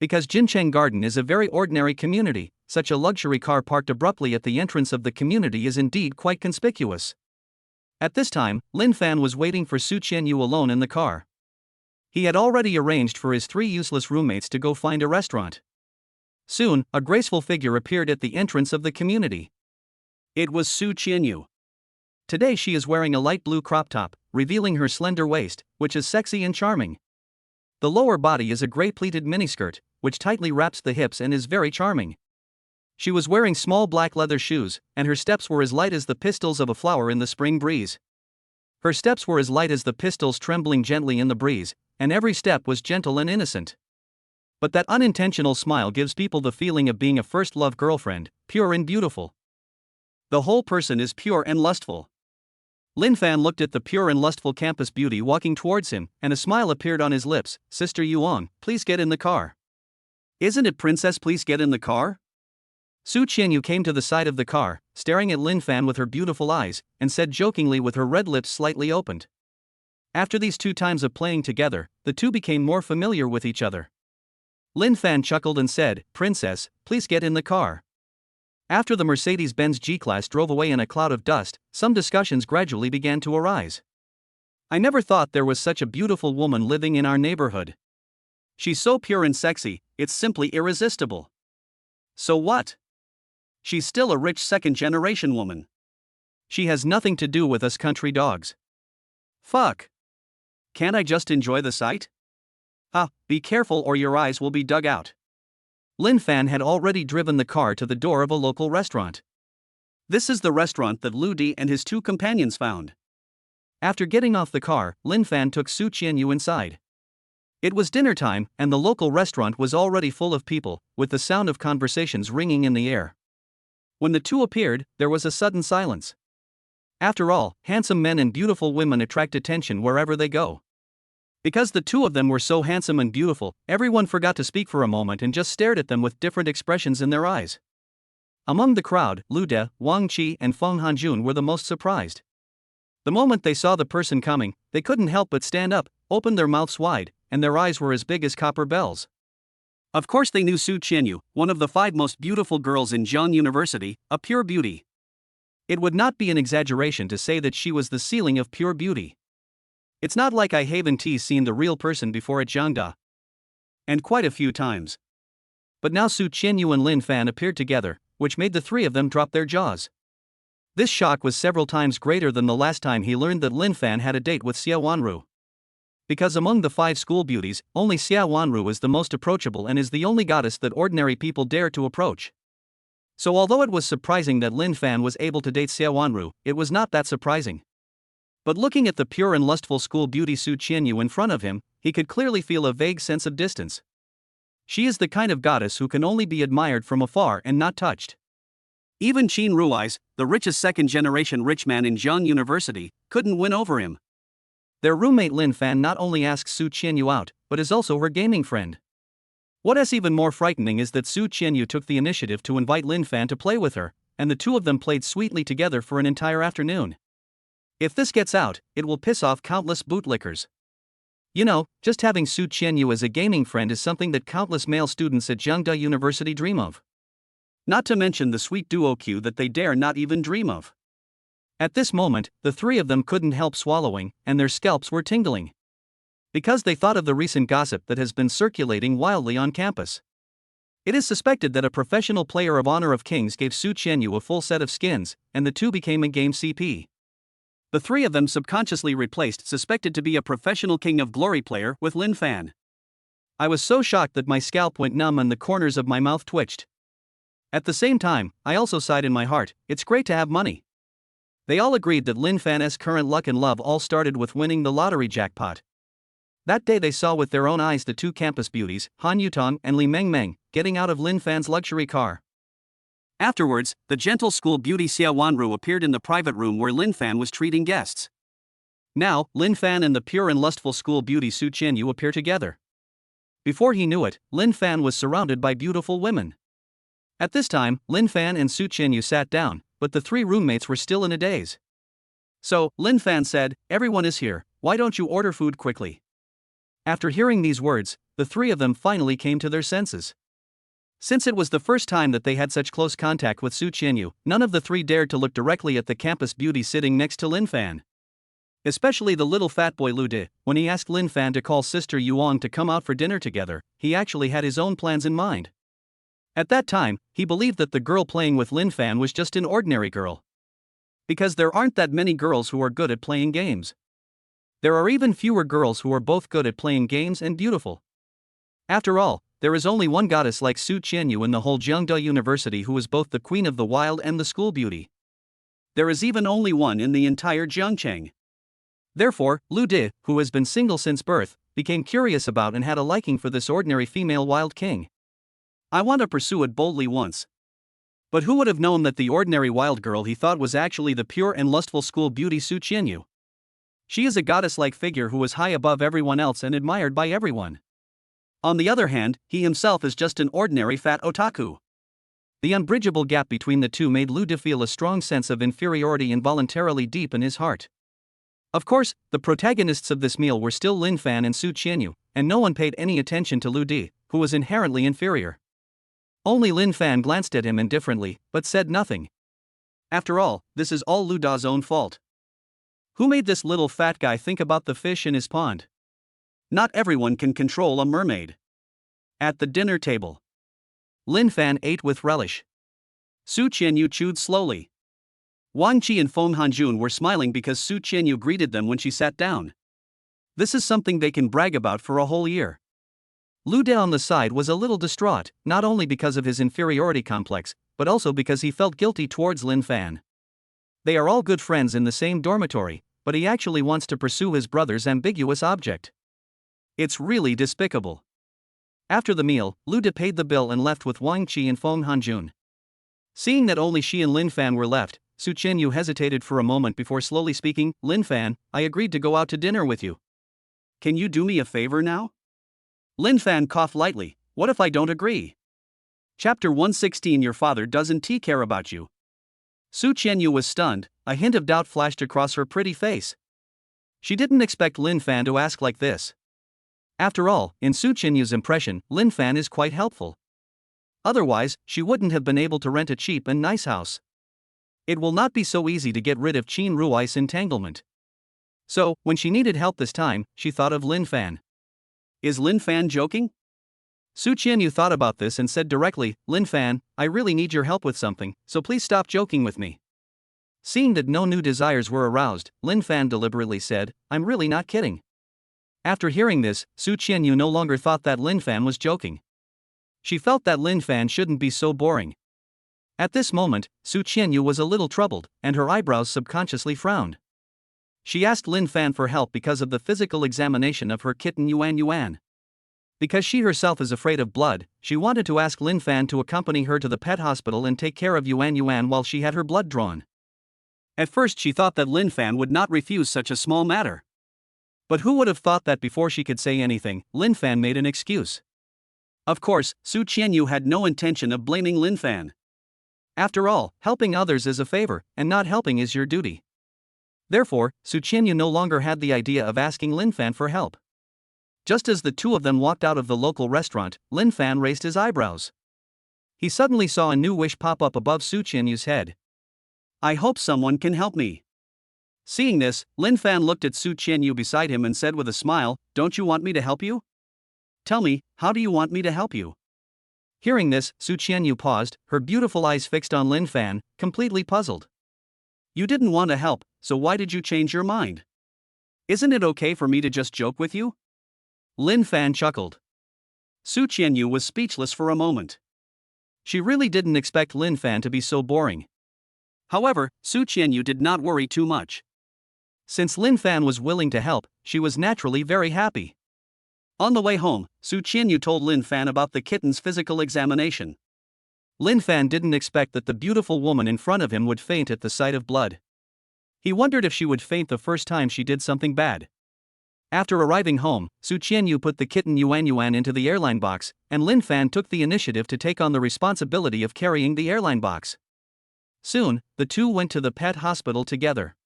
Because Jincheng Garden is a very ordinary community, such a luxury car parked abruptly at the entrance of the community is indeed quite conspicuous. At this time, Lin Fan was waiting for Su Qianyu alone in the car. He had already arranged for his three useless roommates to go find a restaurant. Soon, a graceful figure appeared at the entrance of the community. It was Su Qianyu. Today she is wearing a light blue crop top, revealing her slender waist, which is sexy and charming. The lower body is a gray pleated miniskirt, which tightly wraps the hips and is very charming. She was wearing small black leather shoes, and her steps were as light as the pistils of a flower in the spring breeze. Her steps were as light as the pistils trembling gently in the breeze, and every step was gentle and innocent. But that unintentional smile gives people the feeling of being a first-love girlfriend, pure and beautiful. The whole person is pure and lustful. Lin Fan looked at the pure and lustful campus beauty walking towards him, and a smile appeared on his lips. Sister Yuan, please get in the car. Isn't it, princess? Please get in the car? Su Qianyu came to the side of the car, staring at Lin Fan with her beautiful eyes, and said jokingly with her red lips slightly opened. After these 2 times of playing together, the two became more familiar with each other. Lin Fan chuckled and said, "Princess, please get in the car." After the Mercedes-Benz G-Class drove away in a cloud of dust, some discussions gradually began to arise. "I never thought there was such a beautiful woman living in our neighborhood. She's so pure and sexy, it's simply irresistible." "So what? She's still a rich second-generation woman. She has nothing to do with us country dogs." "Fuck. Can't I just enjoy the sight?" "Ah, be careful or your eyes will be dug out." Lin Fan had already driven the car to the door of a local restaurant. This is the restaurant that Lu Di and his 2 companions found. After getting off the car, Lin Fan took Su Qianyu inside. It was dinner time, and the local restaurant was already full of people, with the sound of conversations ringing in the air. When the two appeared, there was a sudden silence. After all, handsome men and beautiful women attract attention wherever they go. Because the 2 of them were so handsome and beautiful, everyone forgot to speak for a moment and just stared at them with different expressions in their eyes. Among the crowd, Lu De, Wang Qi, and Feng Hanjun were the most surprised. The moment they saw the person coming, they couldn't help but stand up, opened their mouths wide, and their eyes were as big as copper bells. Of course they knew Su Qianyu, one of the 5 most beautiful girls in Zhang University, a pure beauty. It would not be an exaggeration to say that she was the ceiling of pure beauty. It's not like I haven't seen the real person before at Zhangda. And quite a few times. But now Su Qianyu and Lin Fan appeared together, which made the 3 of them drop their jaws. This shock was several times greater than the last time he learned that Lin Fan had a date with Xia Wanru. Because among the 5 school beauties, only Xia Wanru is the most approachable and is the only goddess that ordinary people dare to approach. So although it was surprising that Lin Fan was able to date Xia Wanru, it was not that surprising. But looking at the pure and lustful school beauty Su Qianyu in front of him, he could clearly feel a vague sense of distance. She is the kind of goddess who can only be admired from afar and not touched. Even Qin Rui's, the richest second-generation rich man in Zhang University, couldn't win over him. Their roommate Lin Fan not only asks Su Qianyu out, but is also her gaming friend. What is even more frightening is that Su Qianyu took the initiative to invite Lin Fan to play with her, and the 2 of them played sweetly together for an entire afternoon. If this gets out, it will piss off countless bootlickers. You know, just having Su Qianyu as a gaming friend is something that countless male students at Zhangda University dream of. Not to mention the sweet duo Q that they dare not even dream of. At this moment, the 3 of them couldn't help swallowing, and their scalps were tingling. Because they thought of the recent gossip that has been circulating wildly on campus. It is suspected that a professional player of Honor of Kings gave Su Qianyu a full set of skins, and the 2 became a game CP. The 3 of them subconsciously replaced suspected to be a professional King of Glory player with Lin Fan. I was so shocked that my scalp went numb and the corners of my mouth twitched. At the same time, I also sighed in my heart, it's great to have money. They all agreed that Lin Fan's current luck and love all started with winning the lottery jackpot. That day they saw with their own eyes the 2 campus beauties, Han Yutong and Li Mengmeng, getting out of Lin Fan's luxury car. Afterwards, the gentle school beauty Xia Wanru appeared in the private room where Lin Fan was treating guests. Now, Lin Fan and the pure and lustful school beauty Su Qianyu appear together. Before he knew it, Lin Fan was surrounded by beautiful women. At this time, Lin Fan and Su Qianyu sat down, but the 3 roommates were still in a daze. So, Lin Fan said, "Everyone is here, why don't you order food quickly?" After hearing these words, the 3 of them finally came to their senses. Since it was the first time that they had such close contact with Su Qianyu, none of the 3 dared to look directly at the campus beauty sitting next to Lin Fan. Especially the little fat boy Lu De. When he asked Lin Fan to call Sister Yuan to come out for dinner together, he actually had his own plans in mind. At that time, he believed that the girl playing with Lin Fan was just an ordinary girl. Because there aren't that many girls who are good at playing games. There are even fewer girls who are both good at playing games and beautiful. After all, there is only one goddess like Su Qianyu in the whole Zhangda University who is both the queen of the wild and the school beauty. There is even only one in the entire Jiangcheng. Therefore, Lu De, who has been single since birth, became curious about and had a liking for this ordinary female wild king. I want to pursue it boldly once. But who would have known that the ordinary wild girl he thought was actually the pure and lustful school beauty Su Qianyu? She is a goddess-like figure who is high above everyone else and admired by everyone. On the other hand, he himself is just an ordinary fat otaku. The unbridgeable gap between the two made Lu De feel a strong sense of inferiority involuntarily deep in his heart. Of course, the protagonists of this meal were still Lin Fan and Su Qianyu, and no one paid any attention to Lu De, who was inherently inferior. Only Lin Fan glanced at him indifferently, but said nothing. After all, this is all Lu Da's own fault. Who made this little fat guy think about the fish in his pond? Not everyone can control a mermaid. At the dinner table, Lin Fan ate with relish. Su Qianyu chewed slowly. Wang Qi and Feng Hanjun were smiling because Su Qianyu greeted them when she sat down. This is something they can brag about for a whole year. Lu De on the side was a little distraught, not only because of his inferiority complex, but also because he felt guilty towards Lin Fan. They are all good friends in the same dormitory, but he actually wants to pursue his brother's ambiguous object. It's really despicable. After the meal, Lu De paid the bill and left with Wang Qi and Feng Hanjun. Seeing that only she and Lin Fan were left, Su Qianyu hesitated for a moment before slowly speaking. Lin Fan, I agreed to go out to dinner with you. Can you do me a favor now? Lin Fan coughed lightly. What if I don't agree? Chapter 116. Your father doesn't care about you. Su Qianyu was stunned, a hint of doubt flashed across her pretty face. She didn't expect Lin Fan to ask like this. After all, in Su Qianyu's impression, Lin Fan is quite helpful. Otherwise, she wouldn't have been able to rent a cheap and nice house. It will not be so easy to get rid of Qin Rui's entanglement. So, when she needed help this time, she thought of Lin Fan. Is Lin Fan joking? Su Qianyu thought about this and said directly, Lin Fan, I really need your help with something, so please stop joking with me. Seeing that no new desires were aroused, Lin Fan deliberately said, I'm really not kidding. After hearing this, Su Qianyu no longer thought that Lin Fan was joking. She felt that Lin Fan shouldn't be so boring. At this moment, Su Qianyu was a little troubled, and her eyebrows subconsciously frowned. She asked Lin Fan for help because of the physical examination of her kitten Yuan Yuan. Because she herself is afraid of blood, she wanted to ask Lin Fan to accompany her to the pet hospital and take care of Yuan Yuan while she had her blood drawn. At first she thought that Lin Fan would not refuse such a small matter. But who would have thought that before she could say anything, Lin Fan made an excuse. Of course, Su Qianyu had no intention of blaming Lin Fan. After all, helping others is a favor, and not helping is your duty. Therefore, Su Qianyu no longer had the idea of asking Lin Fan for help. Just as the two of them walked out of the local restaurant, Lin Fan raised his eyebrows. He suddenly saw a new wish pop up above Su Qianyu's head. I hope someone can help me. Seeing this, Lin Fan looked at Su Qianyu beside him and said with a smile, Don't you want me to help you? Tell me, how do you want me to help you? Hearing this, Su Qianyu paused, her beautiful eyes fixed on Lin Fan, completely puzzled. You didn't want to help, so why did you change your mind? Isn't it okay for me to just joke with you? Lin Fan chuckled. Su Qianyu was speechless for a moment. She really didn't expect Lin Fan to be so boring. However, Su Qianyu did not worry too much. Since Lin Fan was willing to help, she was naturally very happy. On the way home, Su Qianyu told Lin Fan about the kitten's physical examination. Lin Fan didn't expect that the beautiful woman in front of him would faint at the sight of blood. He wondered if she would faint the first time she did something bad. After arriving home, Su Qianyu put the kitten Yuan Yuan into the airline box, and Lin Fan took the initiative to take on the responsibility of carrying the airline box. Soon, the two went to the pet hospital together.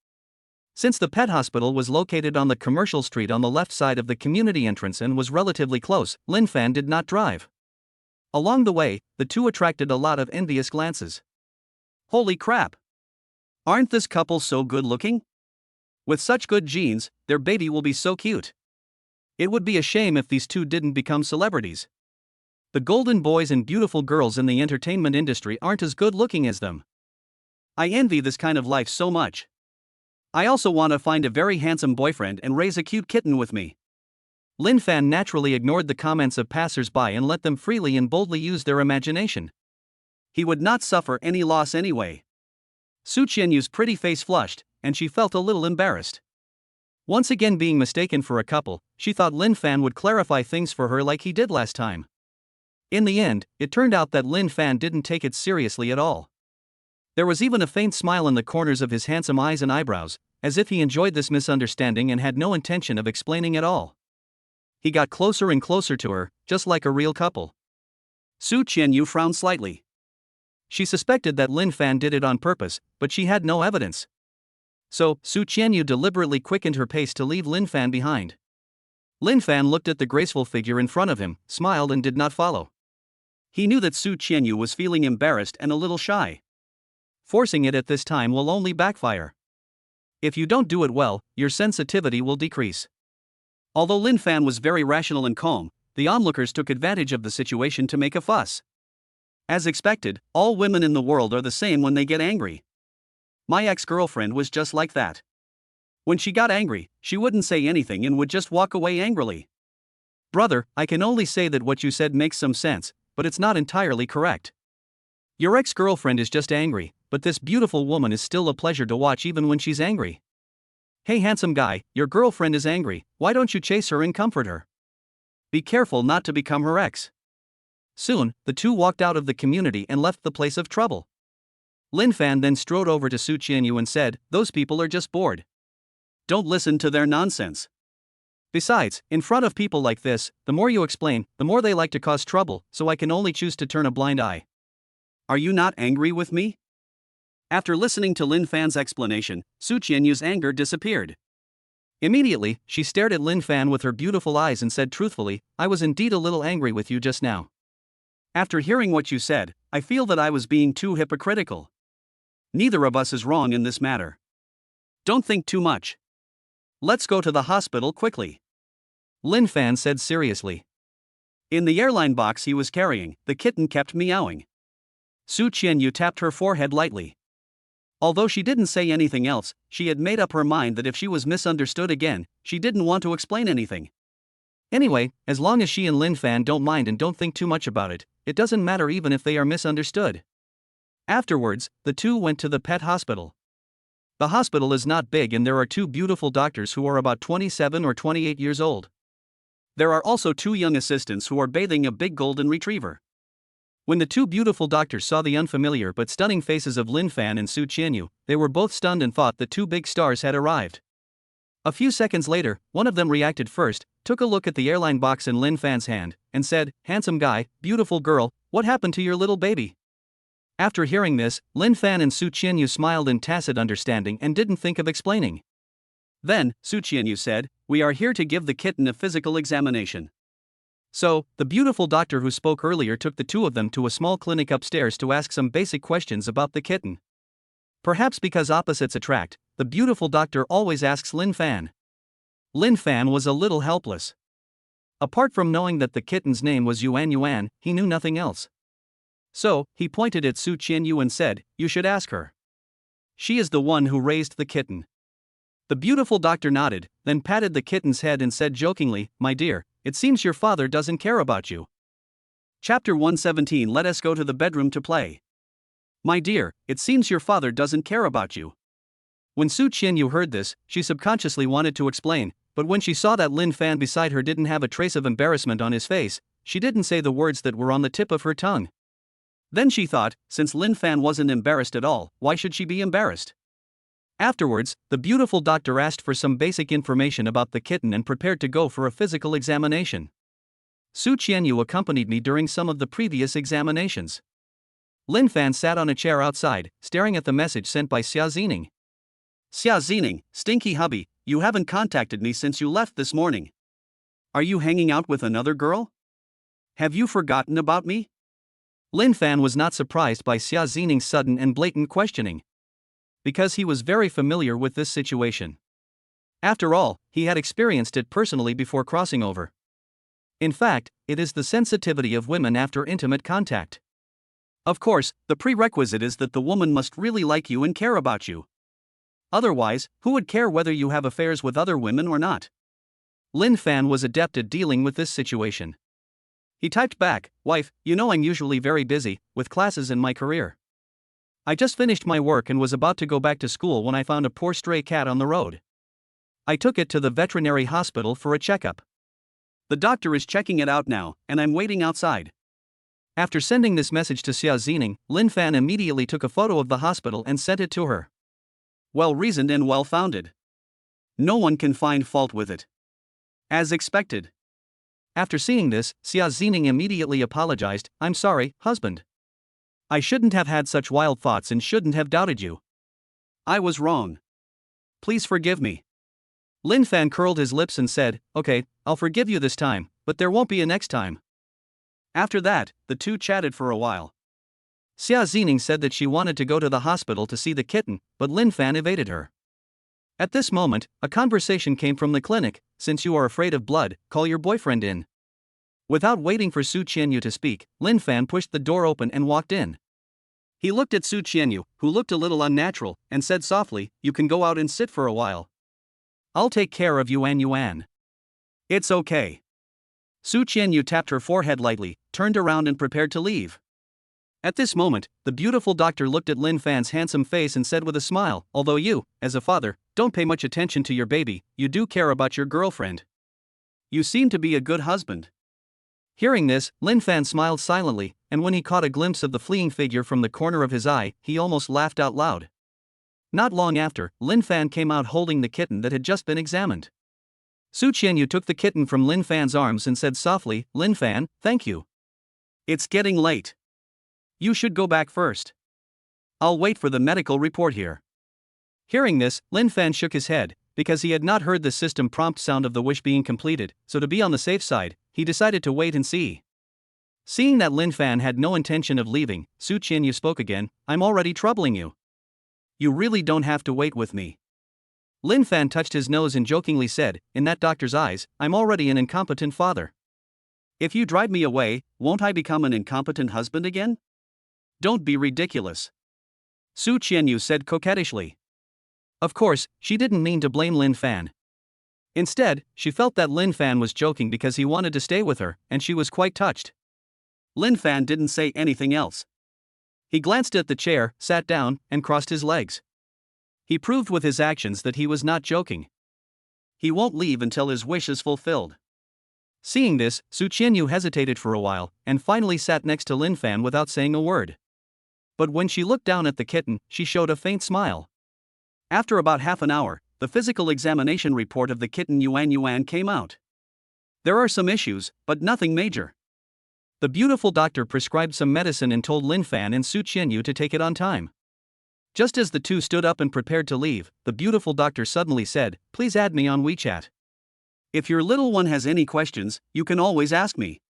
Since the pet hospital was located on the commercial street on the left side of the community entrance and was relatively close, Lin Fan did not drive. Along the way, the two attracted a lot of envious glances. Holy crap! Aren't this couple so good looking? With such good genes, their baby will be so cute. It would be a shame if these two didn't become celebrities. The golden boys and beautiful girls in the entertainment industry aren't as good looking as them. I envy this kind of life so much. I also want to find a very handsome boyfriend and raise a cute kitten with me. Lin Fan naturally ignored the comments of passers-by and let them freely and boldly use their imagination. He would not suffer any loss anyway. Su Qianyu's pretty face flushed, and she felt a little embarrassed. Once again being mistaken for a couple, she thought Lin Fan would clarify things for her like he did last time. In the end, it turned out that Lin Fan didn't take it seriously at all. There was even a faint smile in the corners of his handsome eyes and eyebrows, as if he enjoyed this misunderstanding and had no intention of explaining at all. He got closer and closer to her, just like a real couple. Su Qianyu frowned slightly. She suspected that Lin Fan did it on purpose, but she had no evidence. So, Su Qianyu deliberately quickened her pace to leave Lin Fan behind. Lin Fan looked at the graceful figure in front of him, smiled and did not follow. He knew that Su Qianyu was feeling embarrassed and a little shy. Forcing it at this time will only backfire. If you don't do it well, your sensitivity will decrease. Although Lin Fan was very rational and calm, the onlookers took advantage of the situation to make a fuss. As expected, all women in the world are the same when they get angry. My ex-girlfriend was just like that. When she got angry, she wouldn't say anything and would just walk away angrily. Brother, I can only say that what you said makes some sense, but it's not entirely correct. Your ex-girlfriend is just angry, but this beautiful woman is still a pleasure to watch even when she's angry. Hey handsome guy, your girlfriend is angry, why don't you chase her and comfort her? Be careful not to become her ex. Soon, the two walked out of the community and left the place of trouble. Lin Fan then strode over to Su Qianyu and said, "Those people are just bored. Don't listen to their nonsense. Besides, in front of people like this, the more you explain, the more they like to cause trouble, so I can only choose to turn a blind eye." Are you not angry with me? After listening to Lin Fan's explanation, Su Qianyu's anger disappeared. Immediately, she stared at Lin Fan with her beautiful eyes and said truthfully, "I was indeed a little angry with you just now. After hearing what you said, I feel that I was being too hypocritical. Neither of us is wrong in this matter. Don't think too much. Let's go to the hospital quickly," Lin Fan said seriously. In the airline box he was carrying, the kitten kept meowing. Su Qianyu tapped her forehead lightly. Although she didn't say anything else, she had made up her mind that if she was misunderstood again, she didn't want to explain anything. Anyway, as long as she and Lin Fan don't mind and don't think too much about it, it doesn't matter even if they are misunderstood. Afterwards, the two went to the pet hospital. The hospital is not big and there are two beautiful doctors who are about 27 or 28 years old. There are also two young assistants who are bathing a big golden retriever. When the two beautiful doctors saw the unfamiliar but stunning faces of Lin Fan and Su Qianyu, they were both stunned and thought the two big stars had arrived. A few seconds later, one of them reacted first, took a look at the airline box in Lin Fan's hand, and said, "Handsome guy, beautiful girl, what happened to your little baby?" After hearing this, Lin Fan and Su Qianyu smiled in tacit understanding and didn't think of explaining. Then, Su Qianyu said, "We are here to give the kitten a physical examination." So, the beautiful doctor who spoke earlier took the two of them to a small clinic upstairs to ask some basic questions about the kitten. Perhaps because opposites attract, the beautiful doctor always asks Lin Fan. Lin Fan was a little helpless. Apart from knowing that the kitten's name was Yuan Yuan, he knew nothing else. So, he pointed at Su Qianyu and said, "You should ask her. She is the one who raised the kitten." The beautiful doctor nodded, then patted the kitten's head and said jokingly, "My dear, it seems your father doesn't care about you." Chapter 117. Let us go to the bedroom to play. My dear, it seems your father doesn't care about you. When Su Qianyu heard this, she subconsciously wanted to explain, but when she saw that Lin Fan beside her didn't have a trace of embarrassment on his face, she didn't say the words that were on the tip of her tongue. Then she thought, since Lin Fan wasn't embarrassed at all, why should she be embarrassed? Afterwards, the beautiful doctor asked for some basic information about the kitten and prepared to go for a physical examination. Su Qianyu accompanied me during some of the previous examinations. Lin Fan sat on a chair outside, staring at the message sent by Xia Zining. Xia Zining, stinky hubby, you haven't contacted me since you left this morning. Are you hanging out with another girl? Have you forgotten about me? Lin Fan was not surprised by Xia Zining's sudden and blatant questioning, because he was very familiar with this situation. After all, he had experienced it personally before crossing over. In fact, it is the sensitivity of women after intimate contact. Of course, the prerequisite is that the woman must really like you and care about you. Otherwise, who would care whether you have affairs with other women or not? Lin Fan was adept at dealing with this situation. He typed back, "Wife, you know I'm usually very busy, with classes and my career. I just finished my work and was about to go back to school when I found a poor stray cat on the road. I took it to the veterinary hospital for a checkup. The doctor is checking it out now, and I'm waiting outside." After sending this message to Xia Zining, Lin Fan immediately took a photo of the hospital and sent it to her. Well-reasoned and well-founded. No one can find fault with it. As expected. After seeing this, Xia Zining immediately apologized. I'm sorry, husband. I shouldn't have had such wild thoughts and shouldn't have doubted you. I was wrong. Please forgive me. Lin Fan curled his lips and said, okay, I'll forgive you this time, but there won't be a next time. After that, the two chatted for a while. Xia Zining said that she wanted to go to the hospital to see the kitten, but Lin Fan evaded her. At this moment, a conversation came from the clinic. Since you are afraid of blood, call your boyfriend in. Without waiting for Su Qianyu to speak, Lin Fan pushed the door open and walked in. He looked at Su Qianyu, who looked a little unnatural, and said softly, you can go out and sit for a while. I'll take care of Yuan Yuan. It's okay. Su Qianyu tapped her forehead lightly, turned around and prepared to leave. At this moment, the beautiful doctor looked at Lin Fan's handsome face and said with a smile, although you, as a father, don't pay much attention to your baby, you do care about your girlfriend. You seem to be a good husband. Hearing this, Lin Fan smiled silently, and when he caught a glimpse of the fleeing figure from the corner of his eye, he almost laughed out loud. Not long after, Lin Fan came out holding the kitten that had just been examined. Su Qianyu took the kitten from Lin Fan's arms and said softly, Lin Fan, thank you. It's getting late. You should go back first. I'll wait for the medical report here. Hearing this, Lin Fan shook his head, because he had not heard the system prompt sound of the wish being completed, so to be on the safe side, he decided to wait and see. Seeing that Lin Fan had no intention of leaving, Su Qianyu spoke again, I'm already troubling you. You really don't have to wait with me. Lin Fan touched his nose and jokingly said, in that doctor's eyes, I'm already an incompetent father. If you drive me away, won't I become an incompetent husband again? Don't be ridiculous. Su Qianyu said coquettishly. Of course, she didn't mean to blame Lin Fan. Instead, she felt that Lin Fan was joking because he wanted to stay with her, and she was quite touched. Lin Fan didn't say anything else. He glanced at the chair, sat down, and crossed his legs. He proved with his actions that he was not joking. He won't leave until his wish is fulfilled. Seeing this, Su Qianyu hesitated for a while, and finally sat next to Lin Fan without saying a word. But when she looked down at the kitten, she showed a faint smile. After about half an hour, the physical examination report of the kitten Yuan Yuan came out. There are some issues, but nothing major. The beautiful doctor prescribed some medicine and told Lin Fan and Su Qianyu to take it on time. Just as the two stood up and prepared to leave, the beautiful doctor suddenly said, please add me on WeChat. If your little one has any questions, you can always ask me.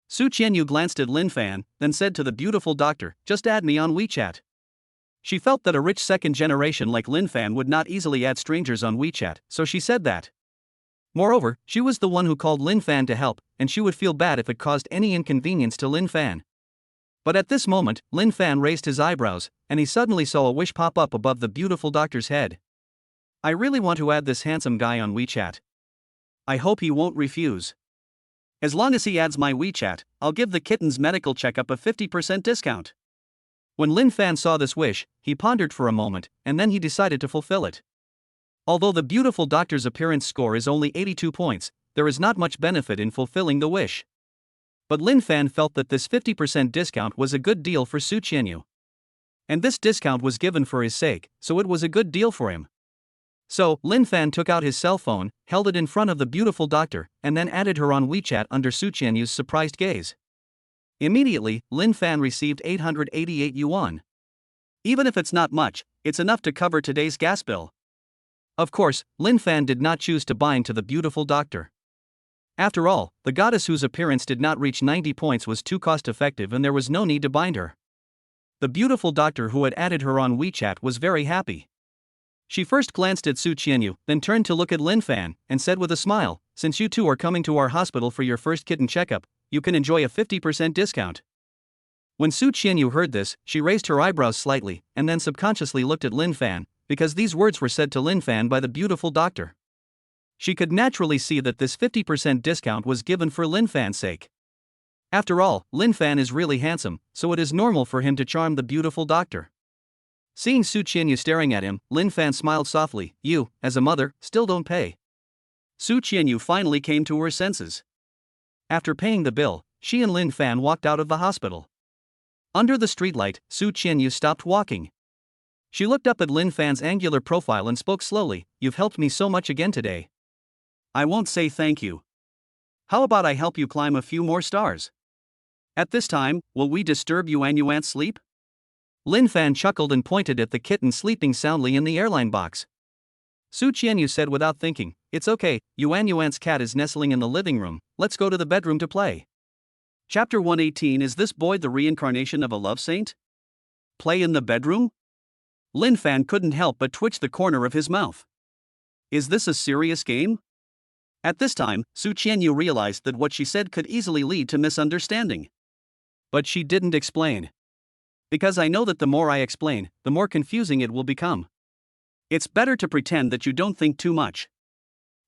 Su Qianyu glanced at Lin Fan, then said to the beautiful doctor, just add me on WeChat. She felt that a rich second generation like Lin Fan would not easily add strangers on WeChat, so she said that. Moreover, she was the one who called Lin Fan to help, and she would feel bad if it caused any inconvenience to Lin Fan. But at this moment, Lin Fan raised his eyebrows, and he suddenly saw a wish pop up above the beautiful doctor's head. I really want to add this handsome guy on WeChat. I hope he won't refuse. As long as he adds my WeChat, I'll give the kitten's medical checkup a 50% discount. When Lin Fan saw this wish, he pondered for a moment, and then he decided to fulfill it. Although the beautiful doctor's appearance score is only 82 points, there is not much benefit in fulfilling the wish. But Lin Fan felt that this 50% discount was a good deal for Su Qianyu. And this discount was given for his sake, so it was a good deal for him. So, Lin Fan took out his cell phone, held it in front of the beautiful doctor, and then added her on WeChat under Su Qianyu's surprised gaze. Immediately, Lin Fan received 888 yuan. Even if it's not much, it's enough to cover today's gas bill. Of course, Lin Fan did not choose to bind to the beautiful doctor. After all, the goddess whose appearance did not reach 90 points was too cost-effective and there was no need to bind her. The beautiful doctor who had added her on WeChat was very happy. She first glanced at Su Qianyu, then turned to look at Lin Fan, and said with a smile, since you two are coming to our hospital for your first kitten checkup, you can enjoy a 50% discount. When Su Qianyu heard this, she raised her eyebrows slightly, and then subconsciously looked at Lin Fan, because these words were said to Lin Fan by the beautiful doctor. She could naturally see that this 50% discount was given for Lin Fan's sake. After all, Lin Fan is really handsome, so it is normal for him to charm the beautiful doctor. Seeing Su Qianyu staring at him, Lin Fan smiled softly, you, as a mother, still don't pay. Su Qianyu finally came to her senses. After paying the bill, she and Lin Fan walked out of the hospital. Under the streetlight, Su Qianyu stopped walking. She looked up at Lin Fan's angular profile and spoke slowly, you've helped me so much again today. I won't say thank you. how about I help you climb a few more stars? At this time, will we disturb Yuan sleep? Lin Fan chuckled and pointed at the kitten sleeping soundly in the airline box. Su Qianyu said without thinking, "It's okay, Yuan's cat is nestling in the living room, let's go to the bedroom to play." Chapter 118. Is this boy the reincarnation of a love saint? Play in the bedroom? Lin Fan couldn't help but twitch the corner of his mouth. Is this a serious game? At this time, Su Qianyu realized that what she said could easily lead to misunderstanding. But she didn't explain. Because I know that the more I explain, the more confusing it will become. It's better to pretend that you don't think too much.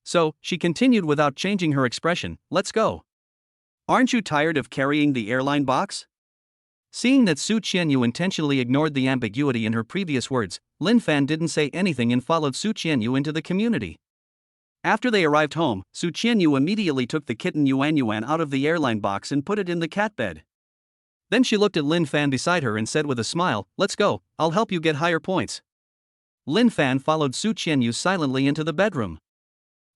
So, she continued without changing her expression, "Let's go." Aren't you tired of carrying the airline box? Seeing that Su Qianyu intentionally ignored the ambiguity in her previous words, Lin Fan didn't say anything and followed Su Qianyu into the community. After they arrived home, Su Qianyu immediately took the kitten Yuan out of the airline box and put it in the cat bed. Then she looked at Lin Fan beside her and said with a smile, "Let's go, I'll help you get higher points." Lin Fan followed Su Qianyu silently into the bedroom.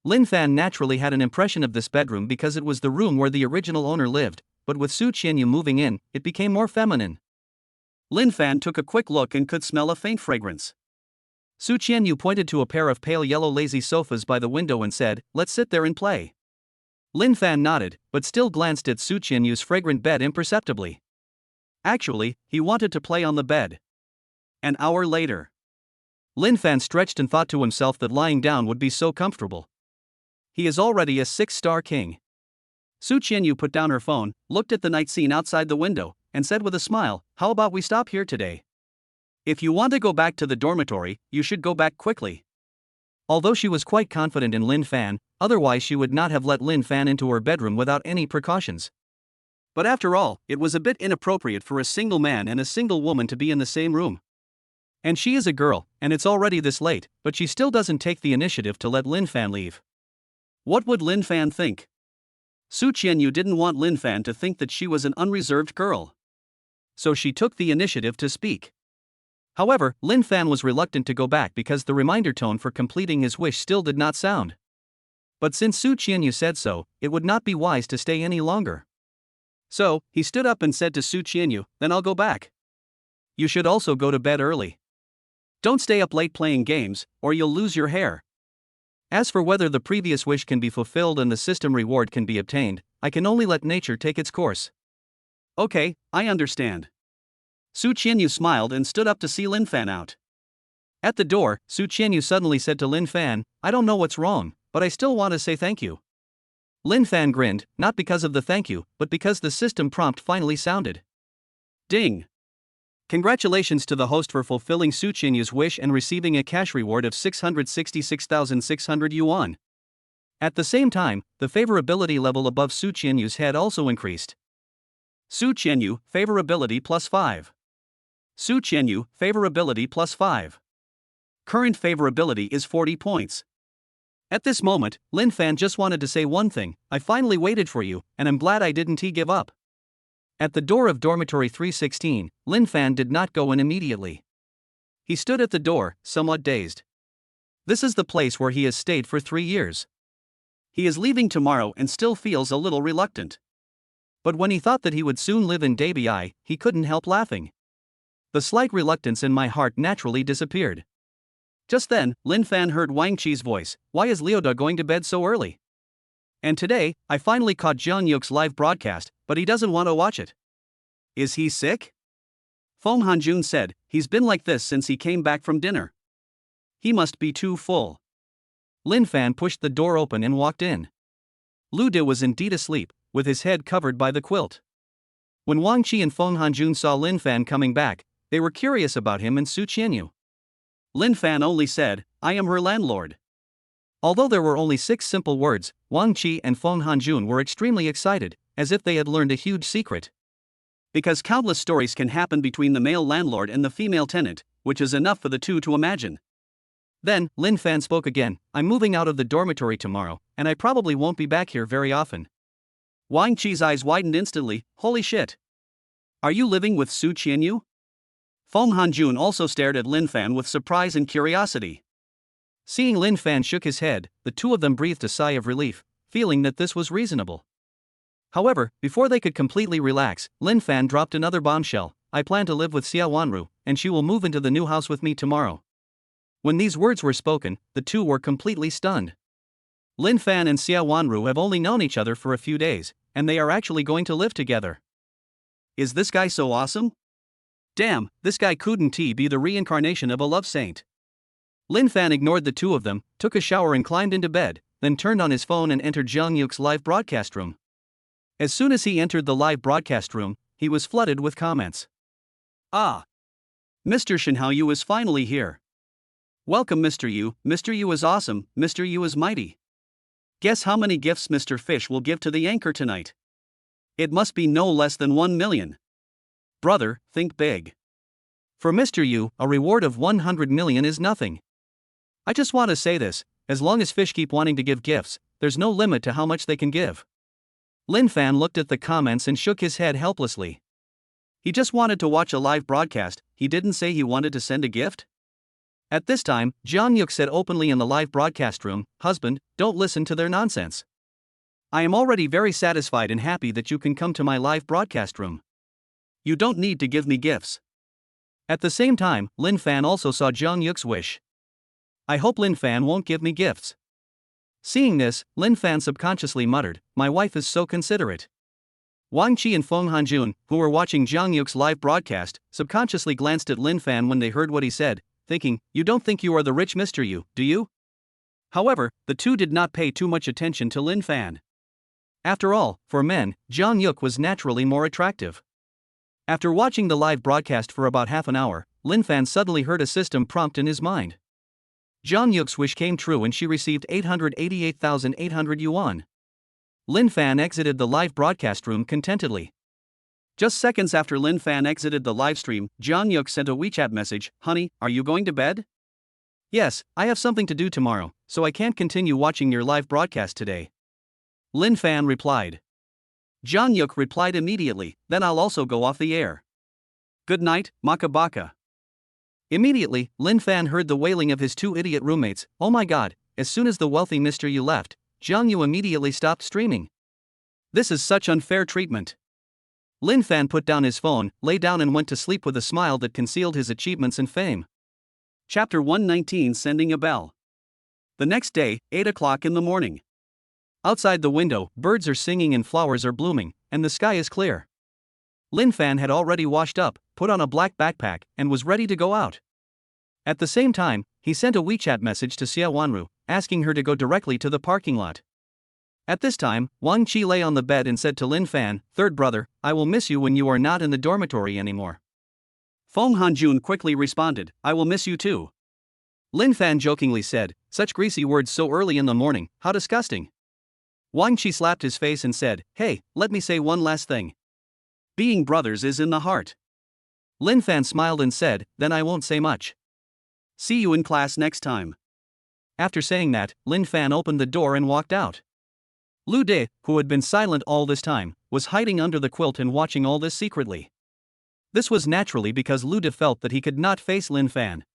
Lin Fan naturally had an impression of this bedroom because it was the room where the original owner lived, but with Su Qianyu moving in, it became more feminine. Lin Fan took a quick look and could smell a faint fragrance. Su Qianyu pointed to a pair of pale yellow lazy sofas by the window and said, "Let's sit there and play." Lin Fan nodded, but still glanced at Su Qianyu's fragrant bed imperceptibly. Actually, he wanted to play on the bed. An hour later, Lin Fan stretched and thought to himself that lying down would be so comfortable. He is already a 6-star king. Su Qianyu put down her phone, looked at the night scene outside the window, and said with a smile, "How about we stop here today? If you want to go back to the dormitory, you should go back quickly." Although she was quite confident in Lin Fan, otherwise she would not have let Lin Fan into her bedroom without any precautions. But after all, it was a bit inappropriate for a single man and a single woman to be in the same room. And she is a girl, and it's already this late, but she still doesn't take the initiative to let Lin Fan leave. What would Lin Fan think? Su Qianyu didn't want Lin Fan to think that she was an unreserved girl. So she took the initiative to speak. However, Lin Fan was reluctant to go back because the reminder tone for completing his wish still did not sound. But since Su Qianyu said so, it would not be wise to stay any longer. So, he stood up and said to Su Qianyu, "Then I'll go back. You should also go to bed early. Don't stay up late playing games, or you'll lose your hair. As for whether the previous wish can be fulfilled and the system reward can be obtained, I can only let nature take its course." Okay, I understand. Su Qianyu smiled and stood up to see Lin Fan out. At the door, Su Qianyu suddenly said to Lin Fan, "I don't know what's wrong, but I still want to say thank you." Lin Fan grinned, not because of the thank you, but because the system prompt finally sounded. Ding! Congratulations to the host for fulfilling Su Qianyu's wish and receiving a cash reward of 666,600 yuan. At the same time, the favorability level above Su Qianyu's head also increased. Su Qianyu, favorability +5. Su Qianyu, favorability +5. Current favorability is 40 points. At this moment, Lin Fan just wanted to say one thing: "I finally waited for you, and I'm glad I didn't give up." At the door of dormitory 316, Lin Fan did not go in immediately. He stood at the door, somewhat dazed. This is the place where he has stayed for 3 years. He is leaving tomorrow and still feels a little reluctant. But when he thought that he would soon live in Dabi, he couldn't help laughing. The slight reluctance in my heart naturally disappeared. Just then, Lin Fan heard Wang Qi's voice, "Why is Liuda going to bed so early? And today, I finally caught Jiang Yok's live broadcast, but he doesn't want to watch it. Is he sick?" Feng Hanjun said, "He's been like this since he came back from dinner. He must be too full." Lin Fan pushed the door open and walked in. Lu De was indeed asleep, with his head covered by the quilt. When Wang Qi and Feng Hanjun saw Lin Fan coming back, they were curious about him and Su Qianyu. Lin Fan only said, "I am her landlord." Although there were only 6 simple words, Wang Qi and Feng Hanjun were extremely excited, as if they had learned a huge secret. Because countless stories can happen between the male landlord and the female tenant, which is enough for the two to imagine. Then, Lin Fan spoke again, "I'm moving out of the dormitory tomorrow, and I probably won't be back here very often." Wang Qi's eyes widened instantly. "Holy shit! Are you living with Su Qianyu?" Feng Hanjun also stared at Lin Fan with surprise and curiosity. Seeing Lin Fan shook his head, the two of them breathed a sigh of relief, feeling that this was reasonable. However, before they could completely relax, Lin Fan dropped another bombshell. I plan to live with Xia Wanru, and she will move into the new house with me tomorrow. When these words were spoken, the two were completely stunned. Lin Fan and Xia Wanru have only known each other for a few days, and they are actually going to live together. Is this guy so awesome? Damn, this guy couldn't be the reincarnation of a love saint. Lin Fan ignored the two of them, took a shower and climbed into bed, then turned on his phone and entered Jiang Yuke's live broadcast room. As soon as he entered the live broadcast room, he was flooded with comments. Ah! Mr. Shinhao Yu is finally here. Welcome Mr. Yu, Mr. Yu is awesome, Mr. Yu is mighty. Guess how many gifts Mr. Fish will give to the anchor tonight? It must be no less than 1 million. Brother, think big. For Mr. Yu, a reward of 100 million is nothing. I just want to say this, as long as fish keep wanting to give gifts, there's no limit to how much they can give. Lin Fan looked at the comments and shook his head helplessly. He just wanted to watch a live broadcast, he didn't say he wanted to send a gift? At this time, Jiang Yuke said openly in the live broadcast room, "Husband, don't listen to their nonsense. I am already very satisfied and happy that you can come to my live broadcast room. You don't need to give me gifts." At the same time, Lin Fan also saw Jiang Yuke's wish. I hope Lin Fan won't give me gifts. Seeing this, Lin Fan subconsciously muttered, "My wife is so considerate." Wang Qi and Feng Hanjun, who were watching Jiang Yuke's live broadcast, subconsciously glanced at Lin Fan when they heard what he said, thinking, "You don't think you are the rich Mr. Yu, do you?" However, the two did not pay too much attention to Lin Fan. After all, for men, Jiang Yuke was naturally more attractive. After watching the live broadcast for about half an hour, Lin Fan suddenly heard a system prompt in his mind. Jiang Yuke's wish came true and she received 888,800 yuan. Lin Fan exited the live broadcast room contentedly. Just seconds after Lin Fan exited the live stream, Jiang Yuke sent a WeChat message, "Honey, are you going to bed?" "Yes, I have something to do tomorrow, so I can't continue watching your live broadcast today," Lin Fan replied. Jiang Yuke replied immediately, "Then I'll also go off the air. Good night, Makabaka." Immediately, Lin Fan heard the wailing of his two idiot roommates. Oh my god, as soon as the wealthy Mr. Yu left, Jiang Yu immediately stopped streaming. This is such unfair treatment. Lin Fan put down his phone, lay down and went to sleep with a smile that concealed his achievements and fame. Chapter 119 Sending a Bell. The next day, 8 o'clock in the morning. Outside the window, birds are singing and flowers are blooming, and the sky is clear. Lin Fan had already washed up, put on a black backpack, and was ready to go out. At the same time, he sent a WeChat message to Xia Wanru, asking her to go directly to the parking lot. At this time, Wang Qi lay on the bed and said to Lin Fan, "Third brother, I will miss you when you are not in the dormitory anymore." Feng Hanjun quickly responded, "I will miss you too." Lin Fan jokingly said, "Such greasy words so early in the morning, how disgusting." Wang Qi slapped his face and said, "Hey, let me say one last thing. Being brothers is in the heart." Lin Fan smiled and said, "Then I won't say much. See you in class next time." After saying that, Lin Fan opened the door and walked out. Lu De, who had been silent all this time, was hiding under the quilt and watching all this secretly. This was naturally because Lu De felt that he could not face Lin Fan.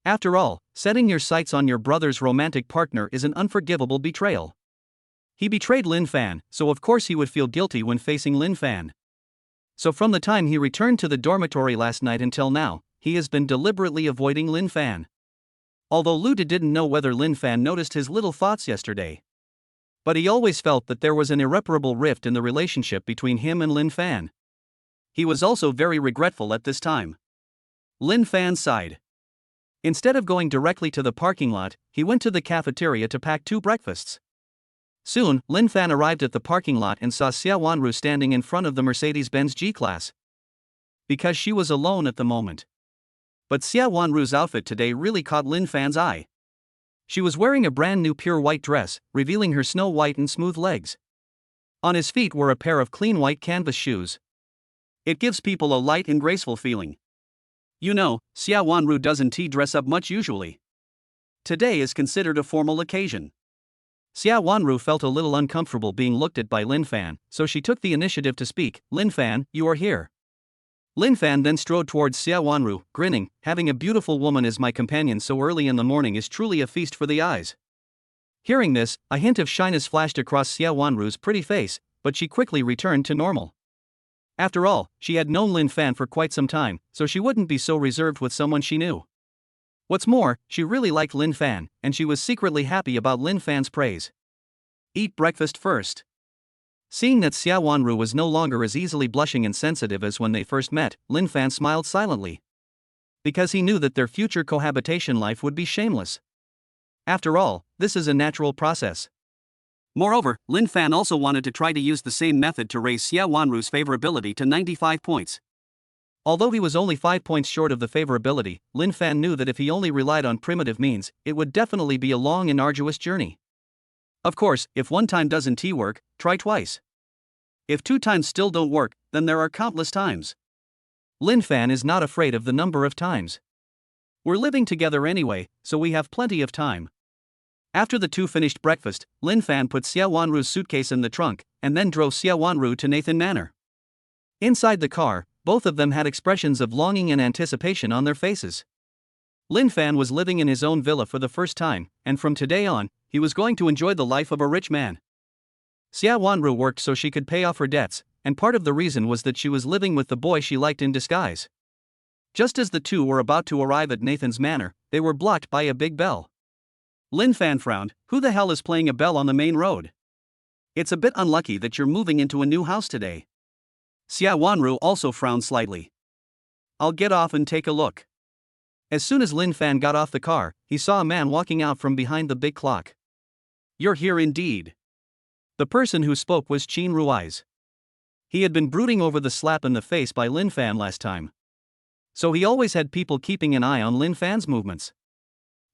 After all, setting your sights on your brother's romantic partner is an unforgivable betrayal. He betrayed Lin Fan, so of course he would feel guilty when facing Lin Fan. So from the time he returned to the dormitory last night until now, he has been deliberately avoiding Lin Fan. Although Lu De didn't know whether Lin Fan noticed his little thoughts yesterday. But he always felt that there was an irreparable rift in the relationship between him and Lin Fan. He was also very regretful at this time. Lin Fan sighed. Instead of going directly to the parking lot, he went to the cafeteria to pack 2 breakfasts. Soon, Lin Fan arrived at the parking lot and saw Xia Wanru standing in front of the Mercedes-Benz G-Class. Because she was alone at the moment. But Xia Wanru's outfit today really caught Lin Fan's eye. She was wearing a brand new pure white dress, revealing her snow white and smooth legs. On his feet were a pair of clean white canvas shoes. It gives people a light and graceful feeling. You know, Xia Wanru doesn't dress up much usually. Today is considered a formal occasion. Xia Wanru felt a little uncomfortable being looked at by Lin Fan, so she took the initiative to speak. "Lin Fan, you are here." Lin Fan then strode towards Xia Wanru, grinning, "Having a beautiful woman as my companion so early in the morning is truly a feast for the eyes." Hearing this, a hint of shyness flashed across Xia Wanru's pretty face, but she quickly returned to normal. After all, she had known Lin Fan for quite some time, so she wouldn't be so reserved with someone she knew. What's more, she really liked Lin Fan, and she was secretly happy about Lin Fan's praise. Eat breakfast first. Seeing that Xia Wanru was no longer as easily blushing and sensitive as when they first met, Lin Fan smiled silently. Because he knew that their future cohabitation life would be shameless. After all, this is a natural process. Moreover, Lin Fan also wanted to try to use the same method to raise Xia Wanru's favorability to 95 points. Although he was only 5 points short of the favorability, Lin Fan knew that if he only relied on primitive means, it would definitely be a long and arduous journey. Of course, if one time doesn't work, try twice. If 2 times still don't work, then there are countless times. Lin Fan is not afraid of the number of times. We're living together anyway, so we have plenty of time. After the two finished breakfast, Lin Fan put Xia Wanru's suitcase in the trunk, and then drove Xia Wanru to Nathan Manor. Inside the car, both of them had expressions of longing and anticipation on their faces. Lin Fan was living in his own villa for the first time, and from today on, he was going to enjoy the life of a rich man. Xia Wanru worked so she could pay off her debts, and part of the reason was that she was living with the boy she liked in disguise. Just as the two were about to arrive at Nathan's manor, they were blocked by a big bell. Lin Fan frowned. Who the hell is playing a bell on the main road? It's a bit unlucky that you're moving into a new house today. Xia Wanru also frowned slightly. I'll get off and take a look. As soon as Lin Fan got off the car, he saw a man walking out from behind the big clock. You're here indeed. The person who spoke was Qin Rui's. He had been brooding over the slap in the face by Lin Fan last time. So he always had people keeping an eye on Lin Fan's movements.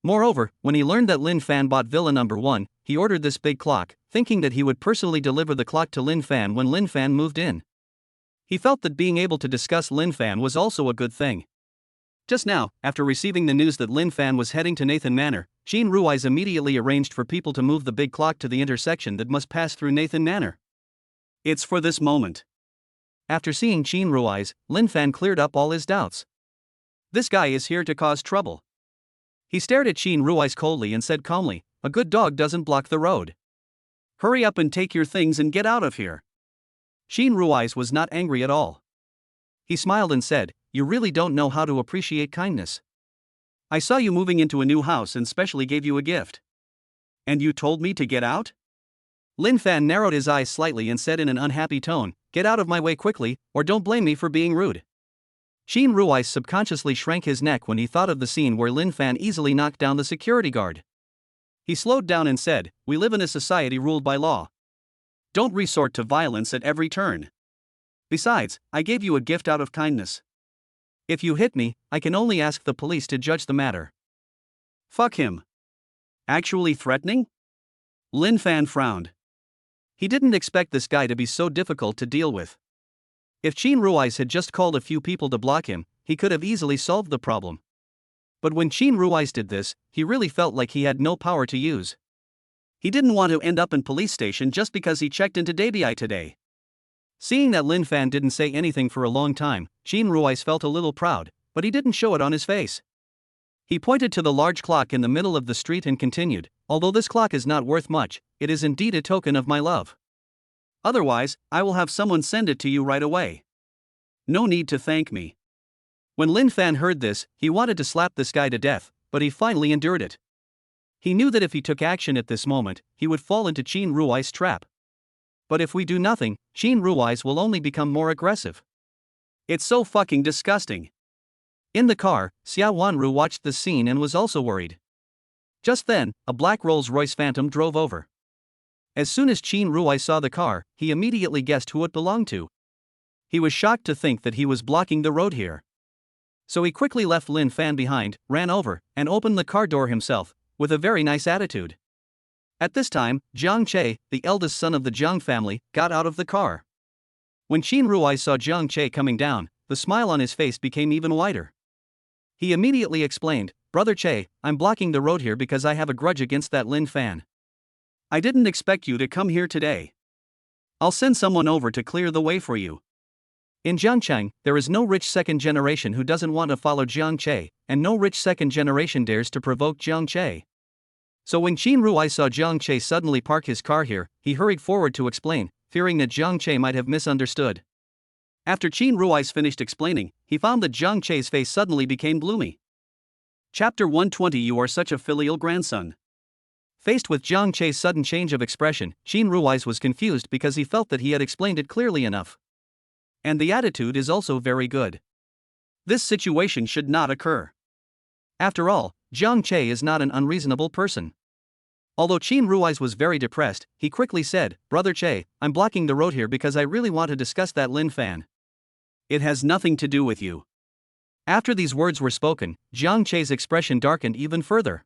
Moreover, when he learned that Lin Fan bought Villa number 1, he ordered this big clock, thinking that he would personally deliver the clock to Lin Fan when Lin Fan moved in. He felt that being able to discuss Lin Fan was also a good thing. Just now, after receiving the news that Lin Fan was heading to Nathan Manor, Qin Rui's immediately arranged for people to move the big clock to the intersection that must pass through Nathan Manor. It's for this moment. After seeing Qin Rui's, Lin Fan cleared up all his doubts. This guy is here to cause trouble. He stared at Qin Rui's coldly and said calmly, "A good dog doesn't block the road. Hurry up and take your things and get out of here." Qin Rui's was not angry at all. He smiled and said, "You really don't know how to appreciate kindness. I saw you moving into a new house and specially gave you a gift. And you told me to get out?" Lin Fan narrowed his eyes slightly and said in an unhappy tone, "Get out of my way quickly, or don't blame me for being rude." Qin Rui subconsciously shrank his neck when he thought of the scene where Lin Fan easily knocked down the security guard. He slowed down and said, "We live in a society ruled by law. Don't resort to violence at every turn. Besides, I gave you a gift out of kindness. If you hit me, I can only ask the police to judge the matter." Fuck him. Actually threatening? Lin Fan frowned. He didn't expect this guy to be so difficult to deal with. If Qin Rui's had just called a few people to block him, he could have easily solved the problem. But when Qin Rui's did this, he really felt like he had no power to use. He didn't want to end up in police station just because he checked into Dabi today. Seeing that Lin Fan didn't say anything for a long time, Qin Rui's felt a little proud, but he didn't show it on his face. He pointed to the large clock in the middle of the street and continued, "Although this clock is not worth much, it is indeed a token of my love. Otherwise, I will have someone send it to you right away. No need to thank me." When Lin Fan heard this, he wanted to slap this guy to death, but he finally endured it. He knew that if he took action at this moment, he would fall into Qin Rui's trap. But if we do nothing, Qin Rui's will only become more aggressive. It's so fucking disgusting. In the car, Xia Wanru watched the scene and was also worried. Just then, a black Rolls-Royce Phantom drove over. As soon as Qin Rui saw the car, he immediately guessed who it belonged to. He was shocked to think that he was blocking the road here. So he quickly left Lin Fan behind, ran over, and opened the car door himself, with a very nice attitude. At this time, Jiang Che, the eldest son of the Jiang family, got out of the car. When Qin Rui saw Jiang Che coming down, the smile on his face became even wider. He immediately explained, "Brother Che, I'm blocking the road here because I have a grudge against that Lin Fan. I didn't expect you to come here today. I'll send someone over to clear the way for you." In Jiangcheng, there is no rich second generation who doesn't want to follow Jiang Che, and no rich second generation dares to provoke Jiang Che. So when Qin Rui saw Jiang Che suddenly park his car here, he hurried forward to explain, fearing that Jiang Che might have misunderstood. After Qin Rui's finished explaining, he found that Jiang Che's face suddenly became gloomy. Chapter 120 You are such a filial grandson. Faced with Jiang Che's sudden change of expression, Qin Rui's was confused because he felt that he had explained it clearly enough. And the attitude is also very good. This situation should not occur. After all, Jiang Che is not an unreasonable person. Although Qin Rui's was very depressed, he quickly said, "Brother Che, I'm blocking the road here because I really want to discuss that Lin Fan." It has nothing to do with you. After these words were spoken, Jiang Che's expression darkened even further.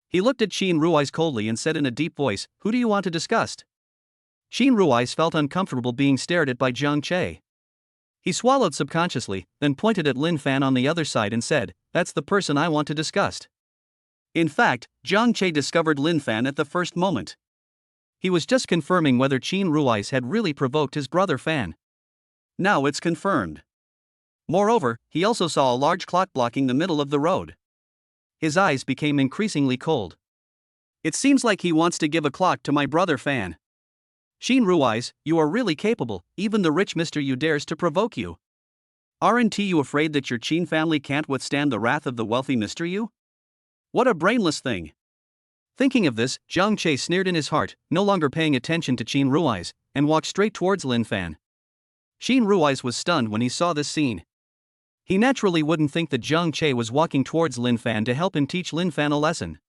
He looked at Qin Rui's coldly and said in a deep voice, "Who do you want to discuss?" Qin Rui's felt uncomfortable being stared at by Jiang Che. He swallowed subconsciously, then pointed at Lin Fan on the other side and said, "That's the person I want to discuss." In fact, Jiang Che discovered Lin Fan at the first moment. He was just confirming whether Qin Rui's had really provoked his brother Fan. Now it's confirmed. Moreover, he also saw a large clock blocking the middle of the road. His eyes became increasingly cold. It seems like he wants to give a clock to my brother Fan. Qin Rui's, you are really capable, even the rich Mr. Yu dares to provoke you. Aren't you afraid that your Qin family can't withstand the wrath of the wealthy Mr. Yu? What a brainless thing. Thinking of this, Jiang Che sneered in his heart, no longer paying attention to Qin Rui's, and walked straight towards Lin Fan. Qin Rui's was stunned when he saw this scene. He naturally wouldn't think that Jiang Che was walking towards Lin Fan to help him teach Lin Fan a lesson.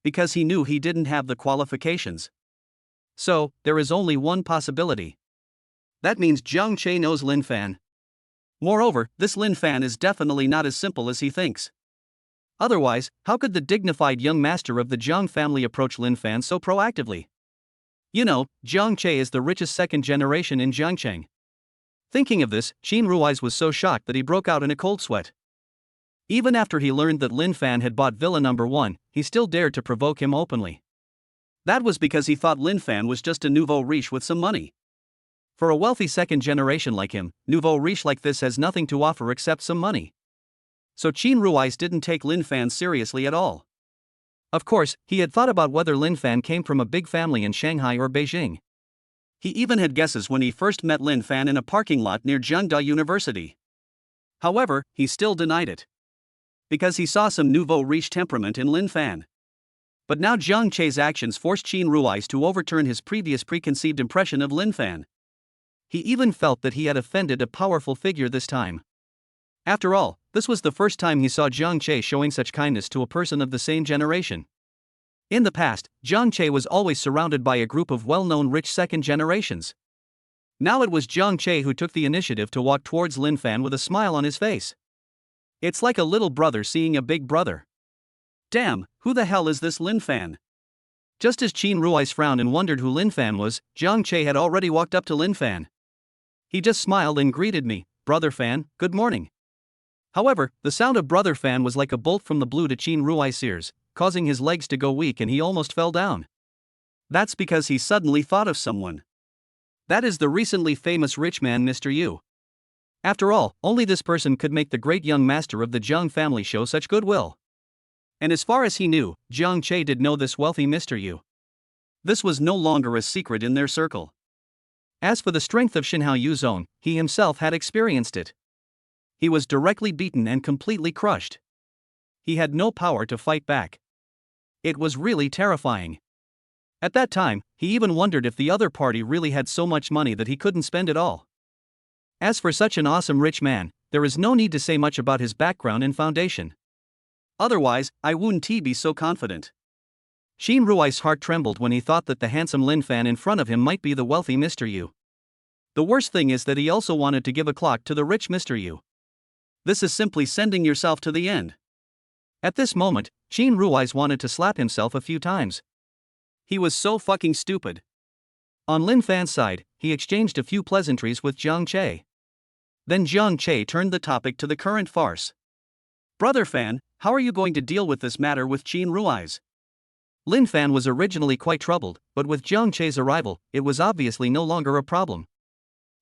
Because he knew he didn't have the qualifications. So, there is only one possibility. That means Jiang Che knows Lin Fan. Moreover, this Lin Fan is definitely not as simple as he thinks. Otherwise, how could the dignified young master of the Jiang family approach Lin Fan so proactively? You know, Jiang Che is the richest second generation in Jiangcheng. Thinking of this, Qin Rui's was so shocked that he broke out in a cold sweat. Even after he learned that Lin Fan had bought Villa No. 1, he still dared to provoke him openly. That was because he thought Lin Fan was just a nouveau riche with some money. For a wealthy second generation like him, nouveau riche like this has nothing to offer except some money. So Qin Rui's didn't take Lin Fan seriously at all. Of course, he had thought about whether Lin Fan came from a big family in Shanghai or Beijing. He even had guesses when he first met Lin Fan in a parking lot near Zhengda University. However, he still denied it. Because he saw some nouveau riche temperament in Lin Fan. But now Jiang Che's actions forced Qin Rui's to overturn his previous preconceived impression of Lin Fan. He even felt that he had offended a powerful figure this time. After all, this was the first time he saw Jiang Che showing such kindness to a person of the same generation. In the past, Jiang Che was always surrounded by a group of well-known rich second generations. Now it was Jiang Che who took the initiative to walk towards Lin Fan with a smile on his face. It's like a little brother seeing a big brother. Damn, who the hell is this Lin Fan? Just as Qin Rui's frowned and wondered who Lin Fan was, Jiang Che had already walked up to Lin Fan. He just smiled and greeted me, "Brother Fan, good morning." However, the sound of Brother Fan was like a bolt from the blue to Qin Rui's ears, causing his legs to go weak and he almost fell down. That's because he suddenly thought of someone. That is the recently famous rich man Mr. Yu. After all, only this person could make the great young master of the Jiang family show such goodwill. And as far as he knew, Jiang Che did know this wealthy Mr. Yu. This was no longer a secret in their circle. As for the strength of Shinhao Yu's own, he himself had experienced it. He was directly beaten and completely crushed. He had no power to fight back. It was really terrifying. At that time, he even wondered if the other party really had so much money that he couldn't spend it all. As for such an awesome rich man, there is no need to say much about his background and foundation. Otherwise, I wouldn't be so confident. Qin Rui's heart trembled when he thought that the handsome Lin Fan in front of him might be the wealthy Mr. Yu. The worst thing is that he also wanted to give a clock to the rich Mr. Yu. This is simply sending yourself to the end. At this moment, Qin Rui's wanted to slap himself a few times. He was so fucking stupid. On Lin Fan's side, he exchanged a few pleasantries with Jiang Che. Then Jiang Che turned the topic to the current farce. "Brother Fan, how are you going to deal with this matter with Qin Rui's?" Lin Fan was originally quite troubled, but with Jiang Che's arrival, it was obviously no longer a problem.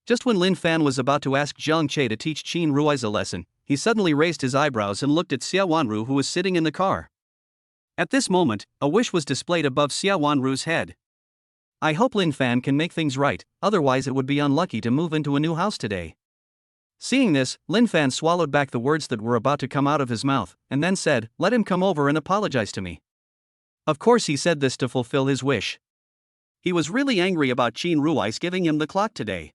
Just when Lin Fan was about to ask Jiang Che to teach Qin Rui's a lesson, he suddenly raised his eyebrows and looked at Xia Wanru, who was sitting in the car. At this moment, a wish was displayed above Xia Wanru's head. I hope Lin Fan can make things right, otherwise it would be unlucky to move into a new house today. Seeing this, Lin Fan swallowed back the words that were about to come out of his mouth, and then said, "Let him come over and apologize to me." Of course he said this to fulfill his wish. He was really angry about Qin Rui's giving him the clock today.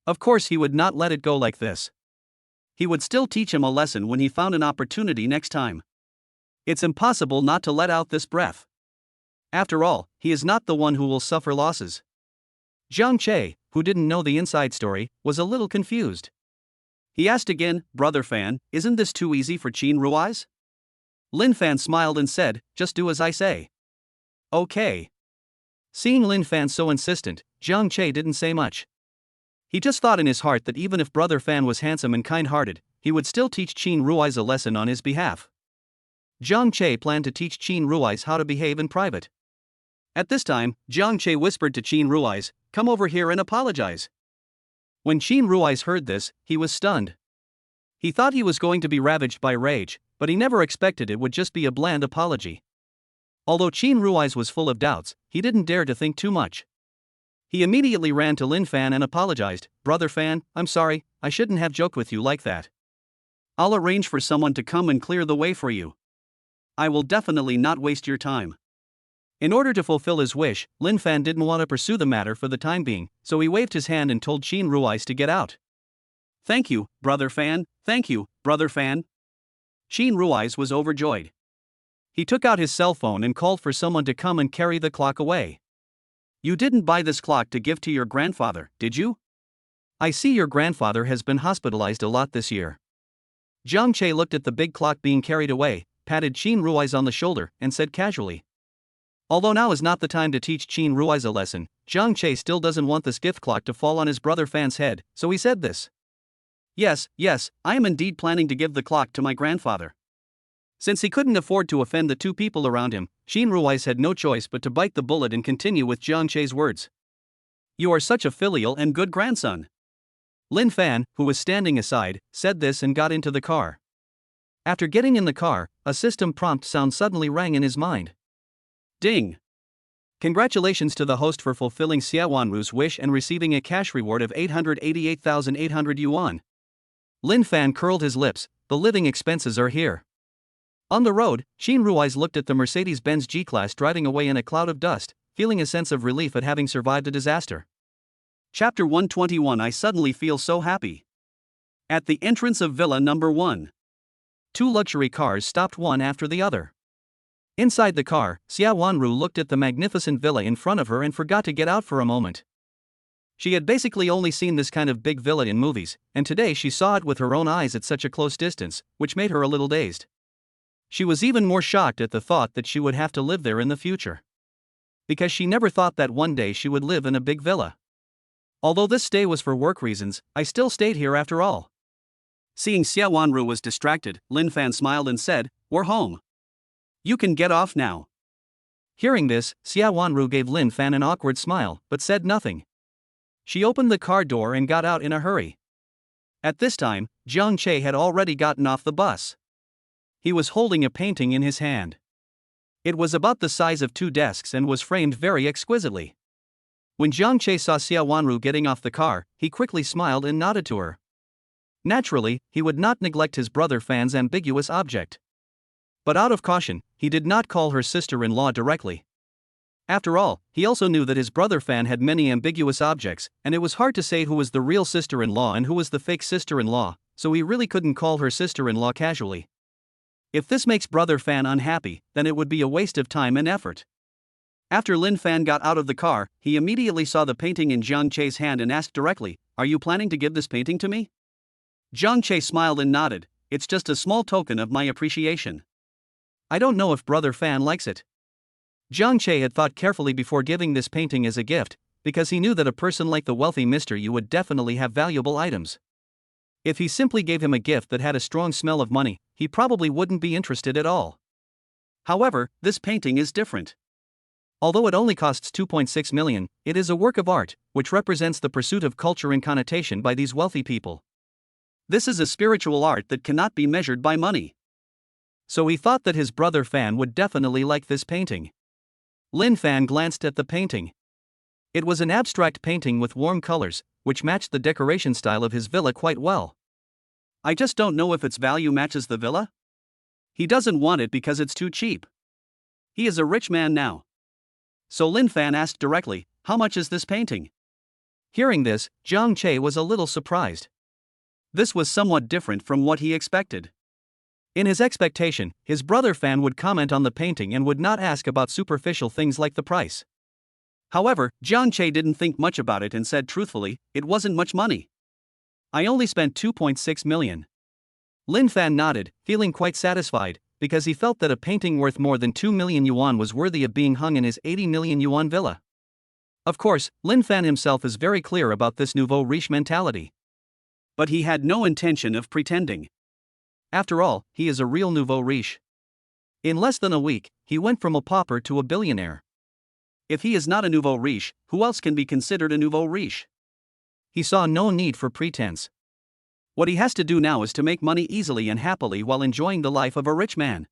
Of course he would not let it go like this. He would still teach him a lesson when he found an opportunity next time. It's impossible not to let out this breath. After all, he is not the one who will suffer losses. Zhang Che, who didn't know the inside story, was a little confused. He asked again, "Brother Fan, isn't this too easy for Qin Rui's?" Lin Fan smiled and said, "Just do as I say." Okay. Seeing Lin Fan so insistent, Zhang Che didn't say much. He just thought in his heart that even if Brother Fan was handsome and kind-hearted, he would still teach Qin Rui's a lesson on his behalf. Zhang Che planned to teach Qin Rui's how to behave in private. At this time, Zhang Che whispered to Qin Rui's, "Come over here and apologize." When Qin Rui's heard this, he was stunned. He thought he was going to be ravaged by rage, but he never expected it would just be a bland apology. Although Qin Rui's was full of doubts, he didn't dare to think too much. He immediately ran to Lin Fan and apologized, "Brother Fan, I'm sorry, I shouldn't have joked with you like that. I'll arrange for someone to come and clear the way for you. I will definitely not waste your time." In order to fulfill his wish, Lin Fan didn't want to pursue the matter for the time being, so he waved his hand and told Qin Rui's to get out. "Thank you, Brother Fan, thank you, Brother Fan." Qin Rui's was overjoyed. He took out his cell phone and called for someone to come and carry the clock away. "You didn't buy this clock to give to your grandfather, did you?" "I see your grandfather has been hospitalized a lot this year." Zhang Che looked at the big clock being carried away, patted Qin Rui's on the shoulder, and said casually. Although now is not the time to teach Qin Rui's a lesson, Zhang Che still doesn't want this gift clock to fall on his brother Fan's head, so he said this. Yes, I am indeed planning to give the clock to my grandfather." Since he couldn't afford to offend the two people around him, Qin Rui's had no choice but to bite the bullet and continue with Zhang Che's words. "You are such a filial and good grandson." Lin Fan, who was standing aside, said this and got into the car. After getting in the car, a system prompt sound suddenly rang in his mind. Ding! Congratulations to the host for fulfilling Xia Wanru's wish and receiving a cash reward of 888,800 yuan. Lin Fan curled his lips, the living expenses are here. On the road, Qin Rui's looked at the Mercedes-Benz G-Class driving away in a cloud of dust, feeling a sense of relief at having survived a disaster. Chapter 121. I suddenly feel so happy. At the entrance of Villa Number 1. Two luxury cars stopped one after the other. Inside the car, Xia Wanru looked at the magnificent villa in front of her and forgot to get out for a moment. She had basically only seen this kind of big villa in movies, and today she saw it with her own eyes at such a close distance, which made her a little dazed. She was even more shocked at the thought that she would have to live there in the future. Because she never thought that one day she would live in a big villa. Although this stay was for work reasons, I still stayed here after all. Seeing Xia Wanru was distracted, Lin Fan smiled and said, "We're home. You can get off now." Hearing this, Xia Wanru gave Lin Fan an awkward smile, but said nothing. She opened the car door and got out in a hurry. At this time, Zhang Che had already gotten off the bus. He was holding a painting in his hand. It was about the size of 2 desks and was framed very exquisitely. When Zhang Che saw Xia Wanru getting off the car, he quickly smiled and nodded to her. Naturally, he would not neglect his brother Fan's ambiguous object. But out of caution, he did not call her sister-in-law directly. After all, he also knew that his brother Fan had many ambiguous objects, and it was hard to say who was the real sister-in-law and who was the fake sister-in-law, so he really couldn't call her sister-in-law casually. If this makes brother Fan unhappy, then it would be a waste of time and effort. After Lin Fan got out of the car, he immediately saw the painting in Zhang Che's hand and asked directly, "Are you planning to give this painting to me?" Zhang Che smiled and nodded, "It's just a small token of my appreciation." I don't know if brother Fan likes it. Zhang Che had thought carefully before giving this painting as a gift, because he knew that a person like the wealthy Mr. Yu would definitely have valuable items. If he simply gave him a gift that had a strong smell of money, he probably wouldn't be interested at all. However, this painting is different. Although it only costs 2.6 million, it is a work of art, which represents the pursuit of culture and connotation by these wealthy people. This is a spiritual art that cannot be measured by money. So he thought that his brother Fan would definitely like this painting. Lin Fan glanced at the painting. It was an abstract painting with warm colors, which matched the decoration style of his villa quite well. I just don't know if its value matches the villa. He doesn't want it because it's too cheap. He is a rich man now. So Lin Fan asked directly, how much is this painting? Hearing this, Jiang Che was a little surprised. This was somewhat different from what he expected. In his expectation, his brother Fan would comment on the painting and would not ask about superficial things like the price. However, Jiang Che didn't think much about it and said truthfully, it wasn't much money. I only spent 2.6 million. Lin Fan nodded, feeling quite satisfied, because he felt that a painting worth more than 2 million yuan was worthy of being hung in his 80 million yuan villa. Of course, Lin Fan himself is very clear about this nouveau riche mentality. But he had no intention of pretending. After all, he is a real nouveau riche. In less than a week, he went from a pauper to a billionaire. If he is not a nouveau riche, who else can be considered a nouveau riche? He saw no need for pretense. What he has to do now is to make money easily and happily while enjoying the life of a rich man.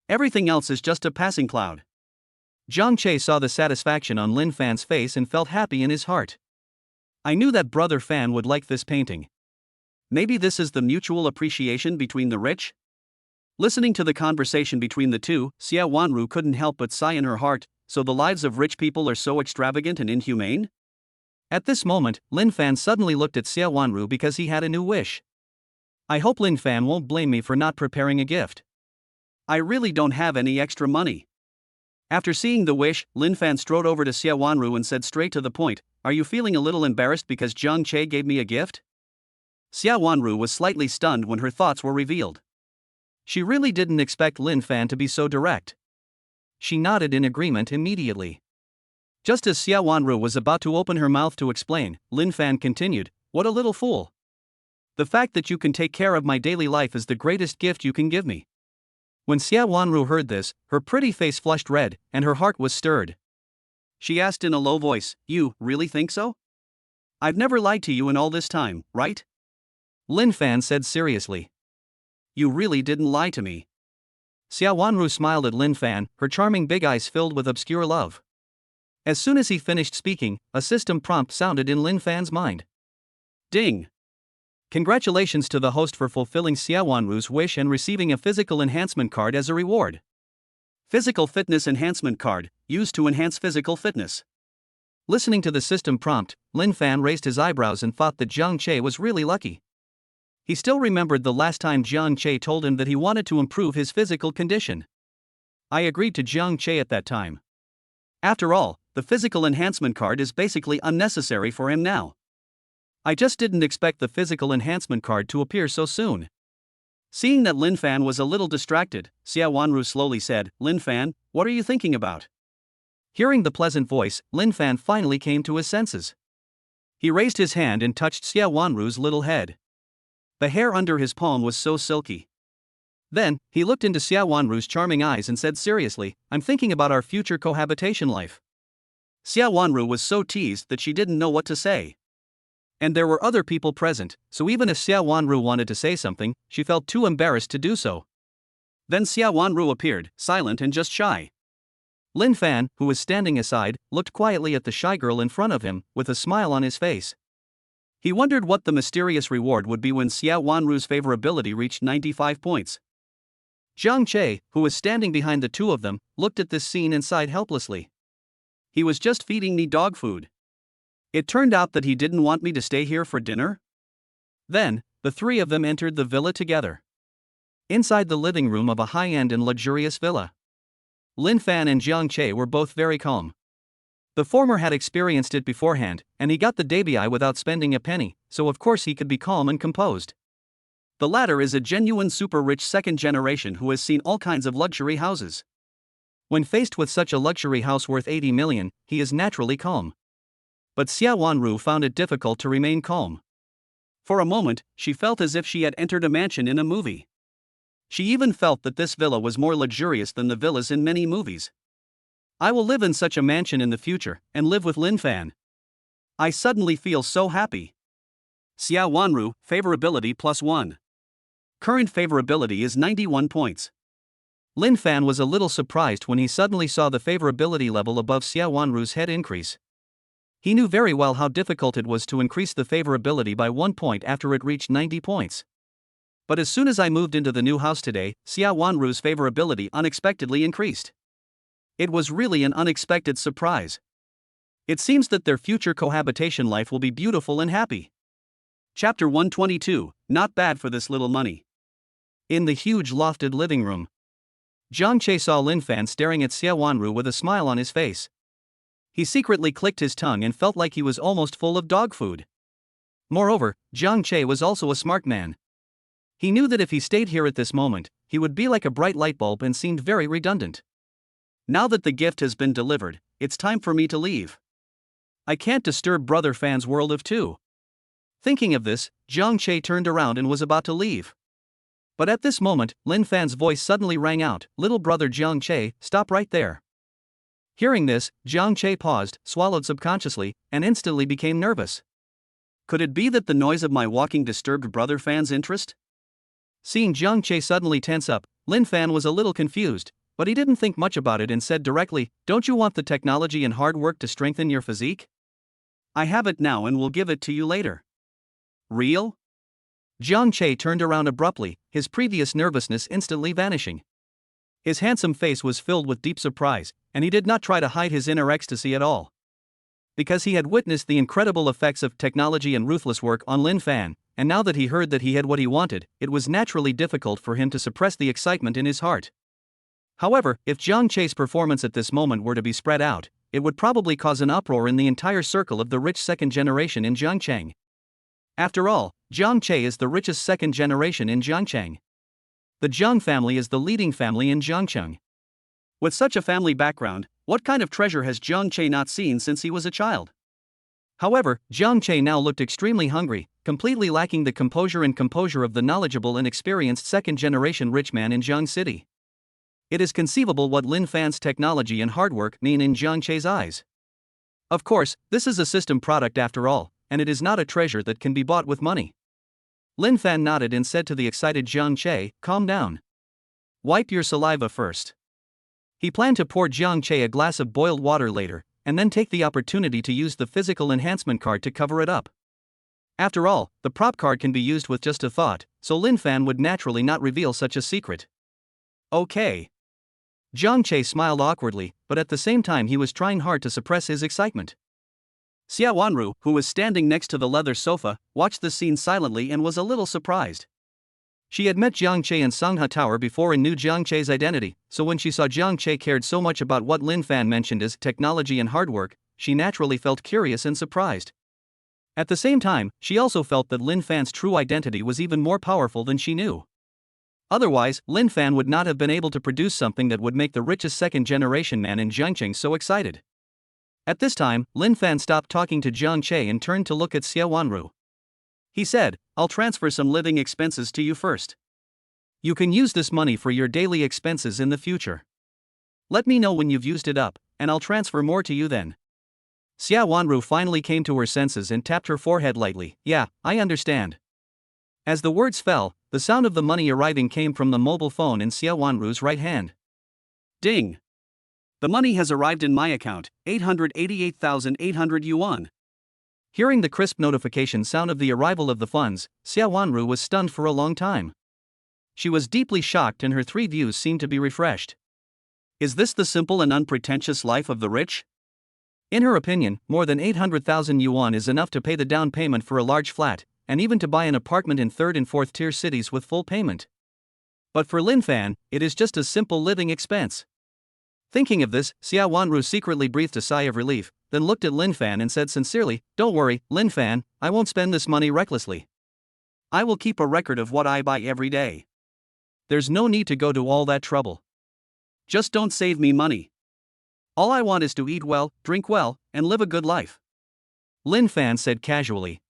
Everything else is just a passing cloud. Jiang Che saw the satisfaction on Lin Fan's face and felt happy in his heart. I knew that brother Fan would like this painting. Maybe this is the mutual appreciation between the rich? Listening to the conversation between the two, Xia Wanru couldn't help but sigh in her heart, so the lives of rich people are so extravagant and inhumane? At this moment, Lin Fan suddenly looked at Xia Wanru because he had a new wish. I hope Lin Fan won't blame me for not preparing a gift. I really don't have any extra money. After seeing the wish, Lin Fan strode over to Xia Wanru and said straight to the point, are you feeling a little embarrassed because Jiang Che gave me a gift? Xia Wanru was slightly stunned when her thoughts were revealed. She really didn't expect Lin Fan to be so direct. She nodded in agreement immediately. Just as Xia Wanru was about to open her mouth to explain, Lin Fan continued, what a little fool. The fact that you can take care of my daily life is the greatest gift you can give me. When Xia Wanru heard this, her pretty face flushed red, and her heart was stirred. She asked in a low voice, you really think so? I've never lied to you in all this time, right? Lin Fan said seriously. You really didn't lie to me. Xia Wanru smiled at Lin Fan, her charming big eyes filled with obscure love. As soon as he finished speaking, a system prompt sounded in Lin Fan's mind. Ding! Congratulations to the host for fulfilling Xia Wanru's wish and receiving a physical enhancement card as a reward. Physical fitness enhancement card, used to enhance physical fitness. Listening to the system prompt, Lin Fan raised his eyebrows and thought that Jiang Che was really lucky. He still remembered the last time Jiang Che told him that he wanted to improve his physical condition. I agreed to Jiang Che at that time. After all, the physical enhancement card is basically unnecessary for him now. I just didn't expect the physical enhancement card to appear so soon. Seeing that Lin Fan was a little distracted, Xia Wanru slowly said, Lin Fan, what are you thinking about? Hearing the pleasant voice, Lin Fan finally came to his senses. He raised his hand and touched Xia Wanru's little head. The hair under his palm was so silky. Then, he looked into Xia Wanru's charming eyes and said seriously, I'm thinking about our future cohabitation life. Xia Wanru was so teased that she didn't know what to say. And there were other people present, so even if Xia Wanru wanted to say something, she felt too embarrassed to do so. Then Xia Wanru appeared, silent and just shy. Lin Fan, who was standing aside, looked quietly at the shy girl in front of him, with a smile on his face. He wondered what the mysterious reward would be when Xia Wanru's favorability reached 95 points. Jiang Che, who was standing behind the two of them, looked at this scene and sighed helplessly. He was just feeding me dog food. It turned out that he didn't want me to stay here for dinner? Then, the three of them entered the villa together. Inside the living room of a high-end and luxurious villa, Lin Fan and Jiang Che were both very calm. The former had experienced it beforehand, and he got the debut without spending a penny, so of course he could be calm and composed. The latter is a genuine super-rich second generation who has seen all kinds of luxury houses. When faced with such a luxury house worth 80 million, he is naturally calm. But Xia Wanru found it difficult to remain calm. For a moment, she felt as if she had entered a mansion in a movie. She even felt that this villa was more luxurious than the villas in many movies. I will live in such a mansion in the future, and live with Lin Fan. I suddenly feel so happy. Xia Wanru, favorability +1. Current favorability is 91 points. Lin Fan was a little surprised when he suddenly saw the favorability level above Xia Wanru's head increase. He knew very well how difficult it was to increase the favorability by 1 point after it reached 90 points. But as soon as I moved into the new house today, Xia Wanru's favorability unexpectedly increased. It was really an unexpected surprise. It seems that their future cohabitation life will be beautiful and happy. Chapter 122, Not Bad for This Little Money. In the huge lofted living room, Jiang Che saw Lin Fan staring at Xia Wanru with a smile on his face. He secretly clicked his tongue and felt like he was almost full of dog food. Moreover, Jiang Che was also a smart man. He knew that if he stayed here at this moment, he would be like a bright light bulb and seemed very redundant. Now that the gift has been delivered, it's time for me to leave. I can't disturb Brother Fan's world of two. Thinking of this, Jiang Che turned around and was about to leave. But at this moment, Lin Fan's voice suddenly rang out, "Little brother Jiang Che, stop right there." Hearing this, Jiang Che paused, swallowed subconsciously, and instantly became nervous. Could it be that the noise of my walking disturbed Brother Fan's interest? Seeing Jiang Che suddenly tense up, Lin Fan was a little confused, but he didn't think much about it and said directly, "Don't you want the technology and hard work to strengthen your physique? I have it now and will give it to you later." Real? Jiang Che turned around abruptly, his previous nervousness instantly vanishing. His handsome face was filled with deep surprise, and he did not try to hide his inner ecstasy at all. Because he had witnessed the incredible effects of technology and ruthless work on Lin Fan, and now that he heard that he had what he wanted, it was naturally difficult for him to suppress the excitement in his heart. However, if Jiang Che's performance at this moment were to be spread out, it would probably cause an uproar in the entire circle of the rich second generation in Jiangcheng. After all, Jiang Che is the richest second generation in Jiangcheng. The Jiang family is the leading family in Jiangcheng. With such a family background, what kind of treasure has Jiang Che not seen since he was a child? However, Jiang Che now looked extremely hungry, completely lacking the composure of the knowledgeable and experienced second-generation rich man in Jiang City. It is conceivable what Lin Fan's technology and hard work mean in Jiang Che's eyes. Of course, this is a system product after all, and it is not a treasure that can be bought with money. Lin Fan nodded and said to the excited Jiang Che, "Calm down. Wipe your saliva first." He planned to pour Jiang Che a glass of boiled water later, and then take the opportunity to use the physical enhancement card to cover it up. After all, the prop card can be used with just a thought, so Lin Fan would naturally not reveal such a secret. Okay. Jiang Che smiled awkwardly, but at the same time he was trying hard to suppress his excitement. Xia Wanru, who was standing next to the leather sofa, watched the scene silently and was a little surprised. She had met Jiang Che in Sangha Tower before and knew Jiang Che's identity, so when she saw Jiang Che cared so much about what Lin Fan mentioned as technology and hard work, she naturally felt curious and surprised. At the same time, she also felt that Lin Fan's true identity was even more powerful than she knew. Otherwise, Lin Fan would not have been able to produce something that would make the richest second-generation man in Jiangcheng so excited. At this time, Lin Fan stopped talking to Jiang Che and turned to look at Xia Wanru. He said, "I'll transfer some living expenses to you first. You can use this money for your daily expenses in the future. Let me know when you've used it up, and I'll transfer more to you then." Xia Wanru finally came to her senses and tapped her forehead lightly. "Yeah, I understand." As the words fell, the sound of the money arriving came from the mobile phone in Xia Wanru's right hand. Ding! The money has arrived in my account, 888,800 yuan. Hearing the crisp notification sound of the arrival of the funds, Xia Wanru was stunned for a long time. She was deeply shocked and her three views seemed to be refreshed. Is this the simple and unpretentious life of the rich? In her opinion, more than 800,000 yuan is enough to pay the down payment for a large flat, and even to buy an apartment in 3rd and 4th tier cities with full payment. But for Lin Fan, it is just a simple living expense. Thinking of this, Xia Wanru secretly breathed a sigh of relief, then looked at Lin Fan and said sincerely, "Don't worry, Lin Fan, I won't spend this money recklessly. I will keep a record of what I buy every day. There's no need to go to all that trouble. Just don't save me money. All I want is to eat well, drink well, and live a good life," Lin Fan said casually.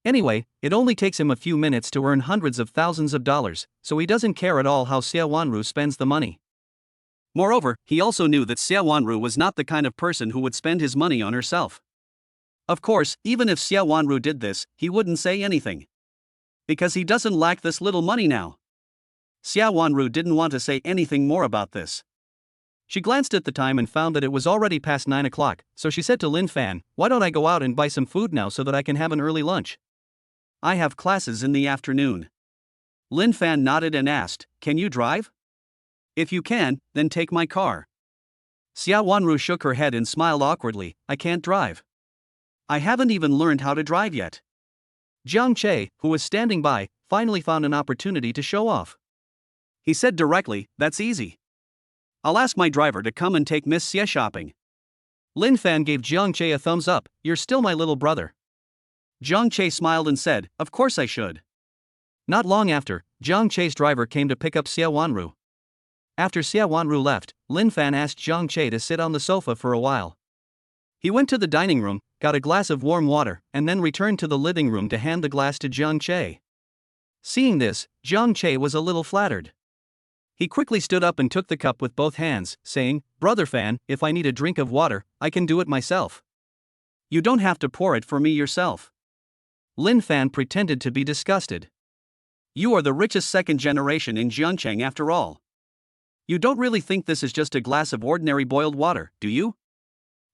Anyway, it only takes him a few minutes to earn hundreds of thousands of dollars, so he doesn't care at all how Xia Wanru spends the money. Moreover, he also knew that Xia Wanru was not the kind of person who would spend his money on herself. Of course, even if Xia Wanru did this, he wouldn't say anything. Because he doesn't lack this little money now. Xia Wanru didn't want to say anything more about this. She glanced at the time and found that it was already past 9 o'clock, so she said to Lin Fan, "Why don't I go out and buy some food now so that I can have an early lunch?" "I have classes in the afternoon." Lin Fan nodded and asked, "Can you drive?" "If you can, then take my car." Xia Wanru shook her head and smiled awkwardly. "I can't drive. I haven't even learned how to drive yet." Jiang Che, who was standing by, finally found an opportunity to show off. He said directly, "That's easy. I'll ask my driver to come and take Miss Xie shopping." Lin Fan gave Jiang Che a thumbs up. "You're still my little brother." Jiang Che smiled and said, "Of course I should." Not long after, Jiang Che's driver came to pick up Xia Wanru. After Xia Wanru left, Lin Fan asked Jiang Che to sit on the sofa for a while. He went to the dining room, got a glass of warm water, and then returned to the living room to hand the glass to Jiang Che. Seeing this, Jiang Che was a little flattered. He quickly stood up and took the cup with both hands, saying, "Brother Fan, if I need a drink of water, I can do it myself. You don't have to pour it for me yourself." Lin Fan pretended to be disgusted. "You are the richest second generation in Jiangcheng after all. You don't really think this is just a glass of ordinary boiled water, do you?"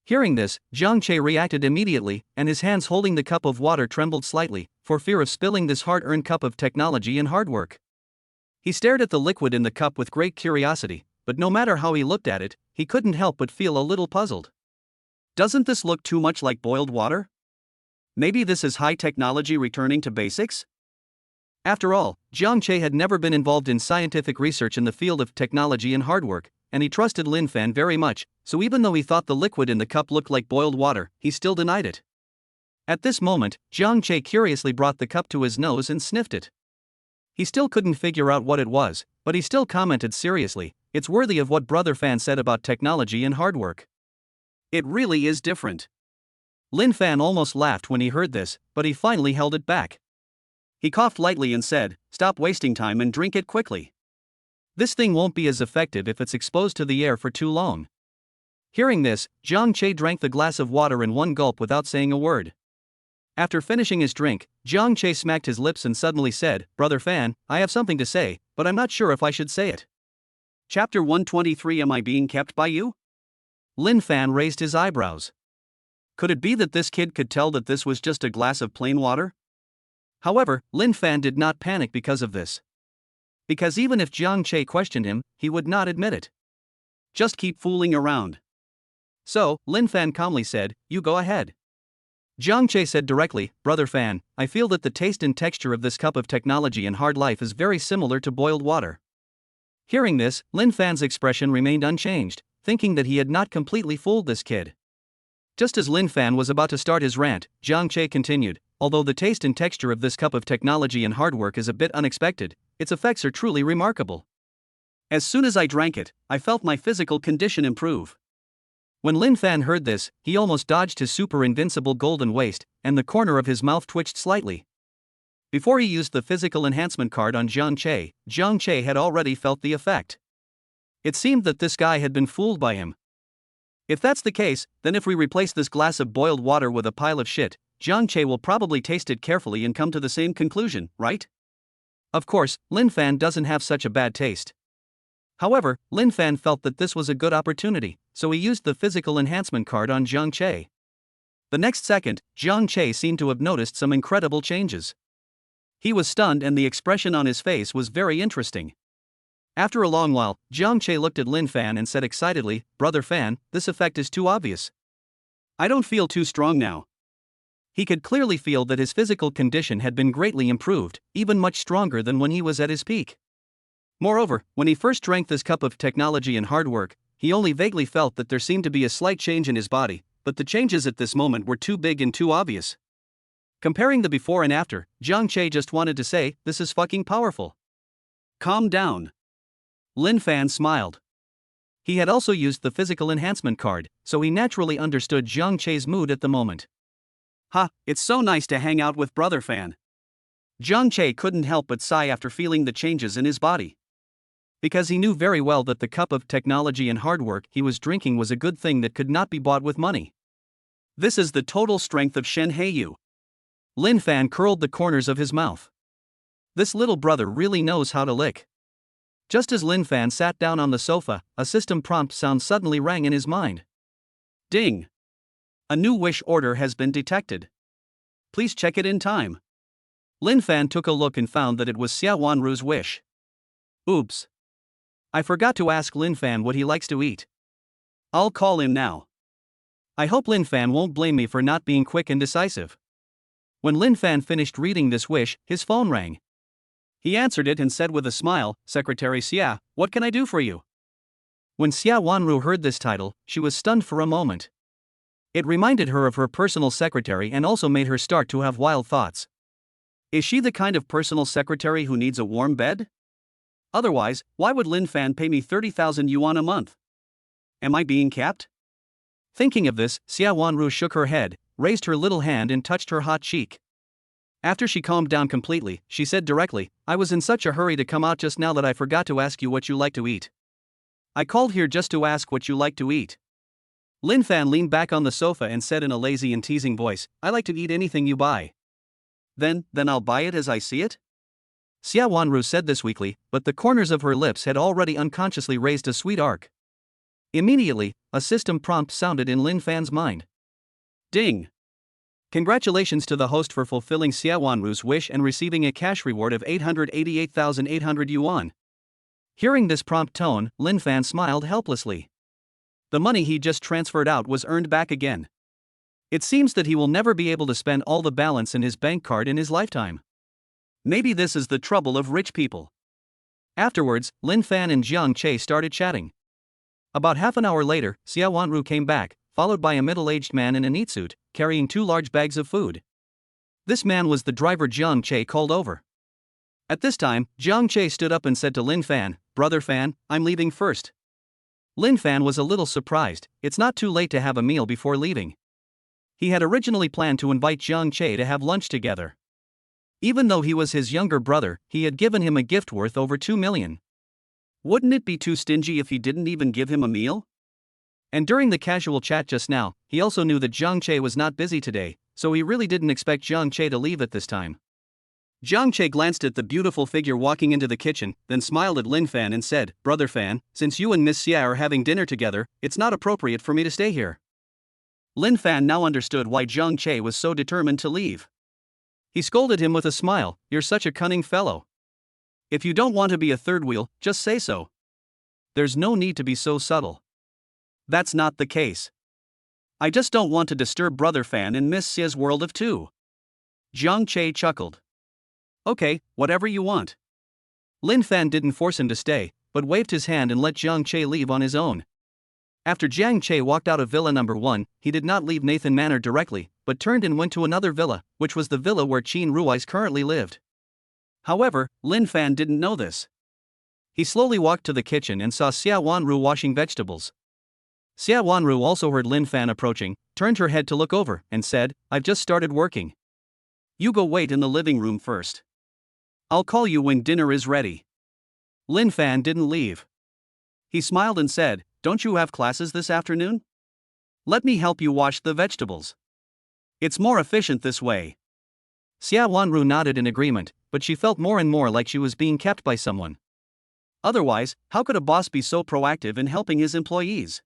Hearing this, Jiang Che reacted immediately, and his hands holding the cup of water trembled slightly, for fear of spilling this hard-earned cup of technology and hard work. He stared at the liquid in the cup with great curiosity, but no matter how he looked at it, he couldn't help but feel a little puzzled. "Doesn't this look too much like boiled water? Maybe this is high technology returning to basics?" After all, Jiang Che had never been involved in scientific research in the field of technology and hard work, and he trusted Lin Fan very much, so even though he thought the liquid in the cup looked like boiled water, he still denied it. At this moment, Jiang Che curiously brought the cup to his nose and sniffed it. He still couldn't figure out what it was, but he still commented seriously, "It's worthy of what Brother Fan said about technology and hard work. It really is different." Lin Fan almost laughed when he heard this, but he finally held it back. He coughed lightly and said, "Stop wasting time and drink it quickly. This thing won't be as effective if it's exposed to the air for too long." Hearing this, Jiang Che drank the glass of water in one gulp without saying a word. After finishing his drink, Jiang Che smacked his lips and suddenly said, "Brother Fan, I have something to say, but I'm not sure if I should say it." Chapter 123. Am I being kept by you? Lin Fan raised his eyebrows. Could it be that this kid could tell that this was just a glass of plain water? However, Lin Fan did not panic because of this. Because even if Jiang Che questioned him, he would not admit it. Just keep fooling around. So, Lin Fan calmly said, "You go ahead." Jiang Che said directly, "Brother Fan, I feel that the taste and texture of this cup of technology and hard life is very similar to boiled water." Hearing this, Lin Fan's expression remained unchanged, thinking that he had not completely fooled this kid. Just as Lin Fan was about to start his rant, Jiang Che continued, "Although the taste and texture of this cup of technology and hard work is a bit unexpected, its effects are truly remarkable. As soon as I drank it, I felt my physical condition improve." When Lin Fan heard this, he almost dodged his super invincible golden waist, and the corner of his mouth twitched slightly. Before he used the physical enhancement card on Jiang Che had already felt the effect. It seemed that this guy had been fooled by him. If that's the case, then if we replace this glass of boiled water with a pile of shit, Jiang Che will probably taste it carefully and come to the same conclusion, right? Of course, Lin Fan doesn't have such a bad taste. However, Lin Fan felt that this was a good opportunity, so he used the physical enhancement card on Jiang Che. The next second, Jiang Che seemed to have noticed some incredible changes. He was stunned and the expression on his face was very interesting. After a long while, Jiang Che looked at Lin Fan and said excitedly, "Brother Fan, this effect is too obvious. I don't feel too strong now." He could clearly feel that his physical condition had been greatly improved, even much stronger than when he was at his peak. Moreover, when he first drank this cup of technology and hard work, he only vaguely felt that there seemed to be a slight change in his body, but the changes at this moment were too big and too obvious. Comparing the before and after, Jiang Che just wanted to say, "This is fucking powerful." "Calm down." Lin Fan smiled. He had also used the physical enhancement card, so he naturally understood Jiang Che's mood at the moment. "Ha, it's so nice to hang out with Brother Fan." Jiang Che couldn't help but sigh after feeling the changes in his body. Because he knew very well that the cup of technology and hard work he was drinking was a good thing that could not be bought with money. "This is the total strength of Shen Heiyu." Lin Fan curled the corners of his mouth. This little brother really knows how to lick. Just as Lin Fan sat down on the sofa, a system prompt sound suddenly rang in his mind. Ding! A new wish order has been detected. Please check it in time. Lin Fan took a look and found that it was Xia Wanru's wish. Oops. I forgot to ask Lin Fan what he likes to eat. I'll call him now. I hope Lin Fan won't blame me for not being quick and decisive. When Lin Fan finished reading this wish, his phone rang. He answered it and said with a smile, Secretary Xia, what can I do for you? When Xia Wanru heard this title, she was stunned for a moment. It reminded her of her personal secretary and also made her start to have wild thoughts. Is she the kind of personal secretary who needs a warm bed? Otherwise, why would Lin Fan pay me 30,000 yuan a month? Am I being capped? Thinking of this, Xia Wanru shook her head, raised her little hand and touched her hot cheek. After she calmed down completely, she said directly, I was in such a hurry to come out just now that I forgot to ask you what you like to eat. I called here just to ask what you like to eat. Lin Fan leaned back on the sofa and said in a lazy and teasing voice, I like to eat anything you buy. Then I'll buy it as I see it? Xia Wanru said this weakly, but the corners of her lips had already unconsciously raised a sweet arc. Immediately, a system prompt sounded in Lin Fan's mind. Ding! Congratulations to the host for fulfilling Xia Wanru's wish and receiving a cash reward of 888,800 yuan. Hearing this prompt tone, Lin Fan smiled helplessly. The money he just transferred out was earned back again. It seems that he will never be able to spend all the balance in his bank card in his lifetime. Maybe this is the trouble of rich people. Afterwards, Lin Fan and Jiang Che started chatting. About half an hour later, Xia Wanru came back, followed by a middle-aged man in a neat suit, carrying 2 large bags of food. This man was the driver Jiang Che called over. At this time, Jiang Che stood up and said to Lin Fan, Brother Fan, I'm leaving first. Lin Fan was a little surprised. It's not too late to have a meal before leaving. He had originally planned to invite Jiang Che to have lunch together. Even though he was his younger brother, he had given him a gift worth over 2 million. Wouldn't it be too stingy if he didn't even give him a meal? And during the casual chat just now, he also knew that Jiang Che was not busy today, so he really didn't expect Jiang Che to leave at this time. Jiang Che glanced at the beautiful figure walking into the kitchen, then smiled at Lin Fan and said, Brother Fan, since you and Miss Xia are having dinner together, it's not appropriate for me to stay here. Lin Fan now understood why Jiang Che was so determined to leave. He scolded him with a smile, You're such a cunning fellow. If you don't want to be a third wheel, just say so. There's no need to be so subtle. That's not the case. I just don't want to disturb Brother Fan in Miss Xia's world of two. Jiang Che chuckled. Okay, whatever you want. Lin Fan didn't force him to stay, but waved his hand and let Jiang Che leave on his own. After Jiang Che walked out of villa number 1, he did not leave Nathan Manor directly, but turned and went to another villa, which was the villa where Qin Rui's currently lived. However, Lin Fan didn't know this. He slowly walked to the kitchen and saw Xia Wanru washing vegetables. Xia Wanru also heard Lin Fan approaching, turned her head to look over, and said, I've just started working. You go wait in the living room first. I'll call you when dinner is ready. Lin Fan didn't leave. He smiled and said, Don't you have classes this afternoon? Let me help you wash the vegetables. It's more efficient this way. Xia Wanru nodded in agreement, but she felt more and more like she was being kept by someone. Otherwise, how could a boss be so proactive in helping his employees?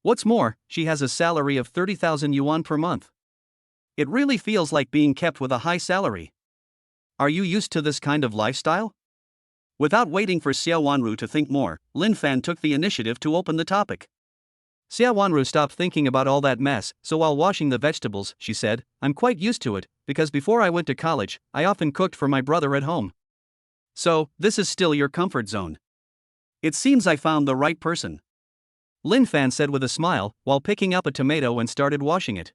What's more, she has a salary of 30,000 yuan per month. It really feels like being kept with a high salary. Are you used to this kind of lifestyle? Without waiting for Xia Wanru to think more, Lin Fan took the initiative to open the topic. Xia Wanru stopped thinking about all that mess, so while washing the vegetables, she said, I'm quite used to it, because before I went to college, I often cooked for my brother at home. So, this is still your comfort zone. It seems I found the right person. Lin Fan said with a smile, while picking up a tomato and started washing it.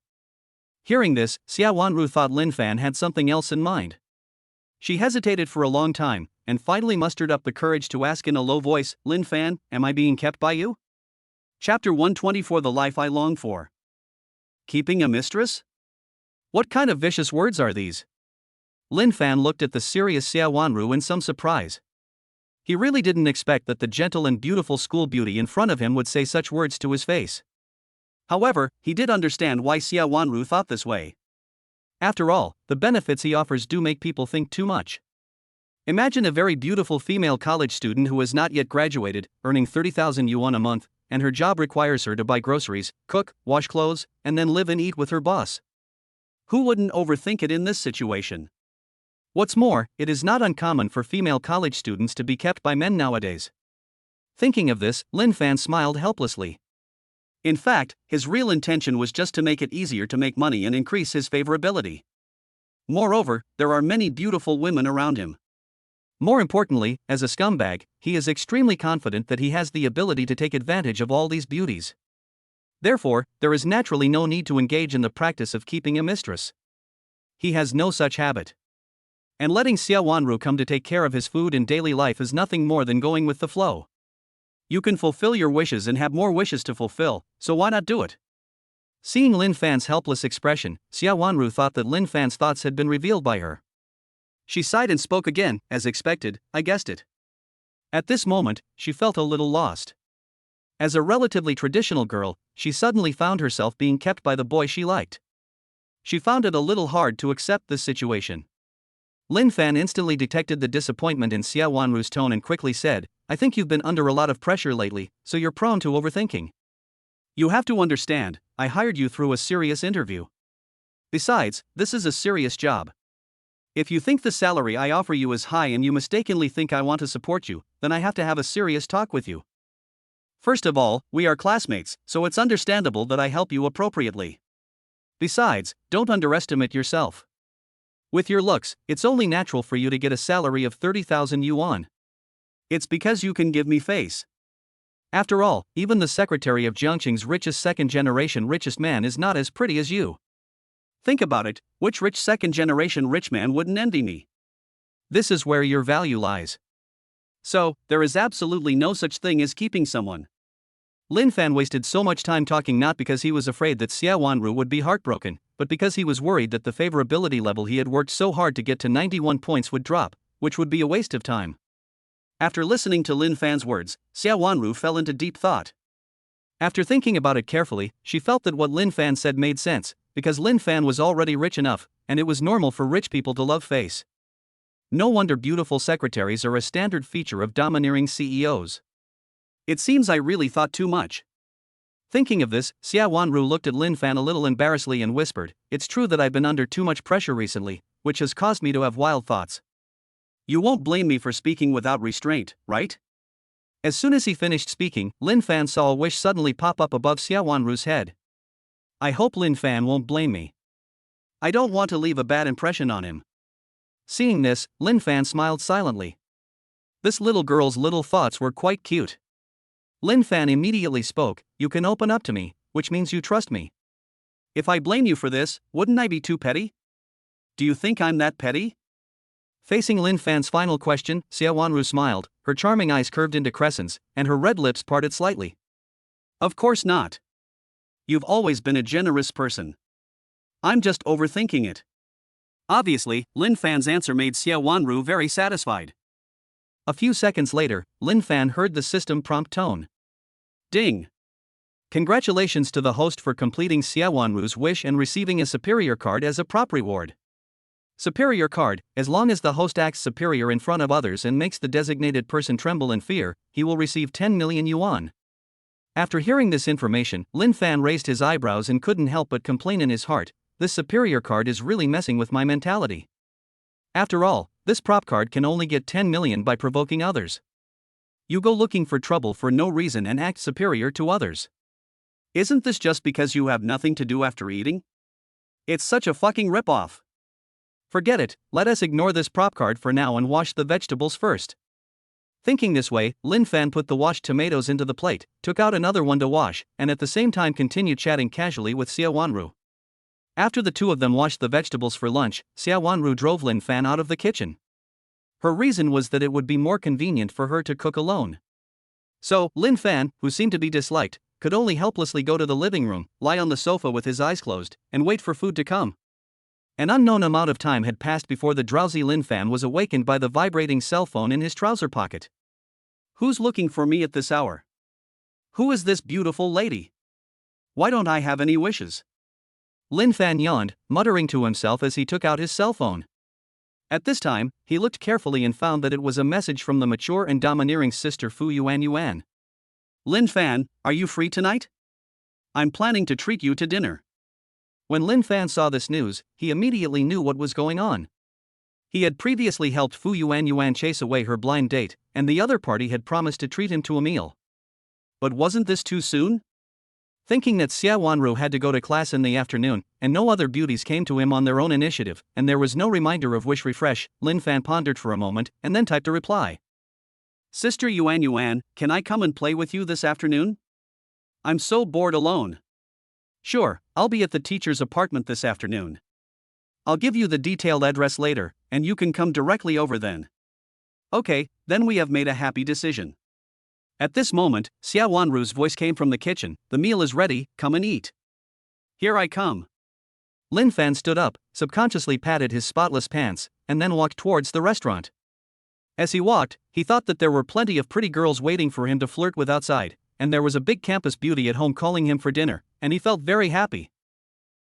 Hearing this, Xia Wanru thought Lin Fan had something else in mind. She hesitated for a long time, and finally mustered up the courage to ask in a low voice, Lin Fan, am I being kept by you? Chapter 124 The Life I Long For. Keeping a mistress? What kind of vicious words are these? Lin Fan looked at the serious Xia Wanru in some surprise. He really didn't expect that the gentle and beautiful school beauty in front of him would say such words to his face. However, he did understand why Xia Wanru thought this way. After all, the benefits he offers do make people think too much. Imagine a very beautiful female college student who has not yet graduated, earning 30,000 yuan a month, and her job requires her to buy groceries, cook, wash clothes, and then live and eat with her boss. Who wouldn't overthink it in this situation? What's more, it is not uncommon for female college students to be kept by men nowadays. Thinking of this, Lin Fan smiled helplessly. In fact, his real intention was just to make it easier to make money and increase his favorability. Moreover, there are many beautiful women around him. More importantly, as a scumbag, he is extremely confident that he has the ability to take advantage of all these beauties. Therefore, there is naturally no need to engage in the practice of keeping a mistress. He has no such habit. And letting Xia Wanru come to take care of his food and daily life is nothing more than going with the flow. You can fulfill your wishes and have more wishes to fulfill, so why not do it? Seeing Lin Fan's helpless expression, Xia Wanru thought that Lin Fan's thoughts had been revealed by her. She sighed and spoke again, as expected, I guessed it. At this moment, she felt a little lost. As a relatively traditional girl, she suddenly found herself being kept by the boy she liked. She found it a little hard to accept this situation. Lin Fan instantly detected the disappointment in Xia Wanru's tone and quickly said, I think you've been under a lot of pressure lately, so you're prone to overthinking. You have to understand, I hired you through a serious interview. Besides, this is a serious job. If you think the salary I offer you is high and you mistakenly think I want to support you, then I have to have a serious talk with you. First of all, we are classmates, so it's understandable that I help you appropriately. Besides, don't underestimate yourself. With your looks, it's only natural for you to get a salary of 30,000 yuan. It's because you can give me face. After all, even the secretary of Jiangqing's richest second-generation richest man is not as pretty as you. Think about it, which rich second-generation rich man wouldn't envy me? This is where your value lies. So, there is absolutely no such thing as keeping someone. Lin Fan wasted so much time talking not because he was afraid that Xia Wanru would be heartbroken, but because he was worried that the favorability level he had worked so hard to get to 91 points would drop, which would be a waste of time. After listening to Lin Fan's words, Xia Wanru fell into deep thought. After thinking about it carefully, she felt that what Lin Fan said made sense, because Lin Fan was already rich enough, and it was normal for rich people to love face. No wonder beautiful secretaries are a standard feature of domineering CEOs. It seems I really thought too much. Thinking of this, Xia Wanru looked at Lin Fan a little embarrassedly and whispered, It's true that I've been under too much pressure recently, which has caused me to have wild thoughts. You won't blame me for speaking without restraint, right? As soon as he finished speaking, Lin Fan saw a wish suddenly pop up above Xia Wanru's head. I hope Lin Fan won't blame me. I don't want to leave a bad impression on him. Seeing this, Lin Fan smiled silently. This little girl's little thoughts were quite cute. Lin Fan immediately spoke, You can open up to me, which means you trust me. If I blame you for this, wouldn't I be too petty? Do you think I'm that petty? Facing Lin Fan's final question, Xia Wanru smiled, her charming eyes curved into crescents, and her red lips parted slightly. Of course not. You've always been a generous person. I'm just overthinking it. Obviously, Lin Fan's answer made Xia Wanru very satisfied. A few seconds later, Lin Fan heard the system prompt tone. Ding! Congratulations to the host for completing Xia Wanru's wish and receiving a superior card as a prop reward. Superior card, as long as the host acts superior in front of others and makes the designated person tremble in fear, he will receive 10 million yuan. After hearing this information, Lin Fan raised his eyebrows and couldn't help but complain in his heart, This superior card is really messing with my mentality. After all, this prop card can only get 10 million by provoking others. You go looking for trouble for no reason and act superior to others. Isn't this just because you have nothing to do after eating? It's such a fucking ripoff. Forget it, let us ignore this prop card for now and wash the vegetables first. Thinking this way, Lin Fan put the washed tomatoes into the plate, took out another one to wash, and at the same time continued chatting casually with Xia Wanru. After the two of them washed the vegetables for lunch, Xia Wanru drove Lin Fan out of the kitchen. Her reason was that it would be more convenient for her to cook alone. So, Lin Fan, who seemed to be disliked, could only helplessly go to the living room, lie on the sofa with his eyes closed, and wait for food to come. An unknown amount of time had passed before the drowsy Lin Fan was awakened by the vibrating cell phone in his trouser pocket. Who's looking for me at this hour? Who is this beautiful lady? Why don't I have any wishes? Lin Fan yawned, muttering to himself as he took out his cell phone. At this time, he looked carefully and found that it was a message from the mature and domineering sister Fu Yuan. Lin Fan, are you free tonight? I'm planning to treat you to dinner. When Lin Fan saw this news, he immediately knew what was going on. He had previously helped Fu Yuan chase away her blind date, and the other party had promised to treat him to a meal. But wasn't this too soon? Thinking that Xia Wanru had to go to class in the afternoon, and no other beauties came to him on their own initiative, and there was no reminder of wish refresh, Lin Fan pondered for a moment, and then typed a reply. Sister Yuan, can I come and play with you this afternoon? I'm so bored alone. Sure, I'll be at the teacher's apartment this afternoon. I'll give you the detailed address later, and you can come directly over then. Okay, then we have made a happy decision. At this moment, Xia Wanru's voice came from the kitchen. The meal is ready, come and eat. Here I come. Lin Fan stood up, subconsciously patted his spotless pants, and then walked towards the restaurant. As he walked, he thought that there were plenty of pretty girls waiting for him to flirt with outside, and there was a big campus beauty at home calling him for dinner, and he felt very happy.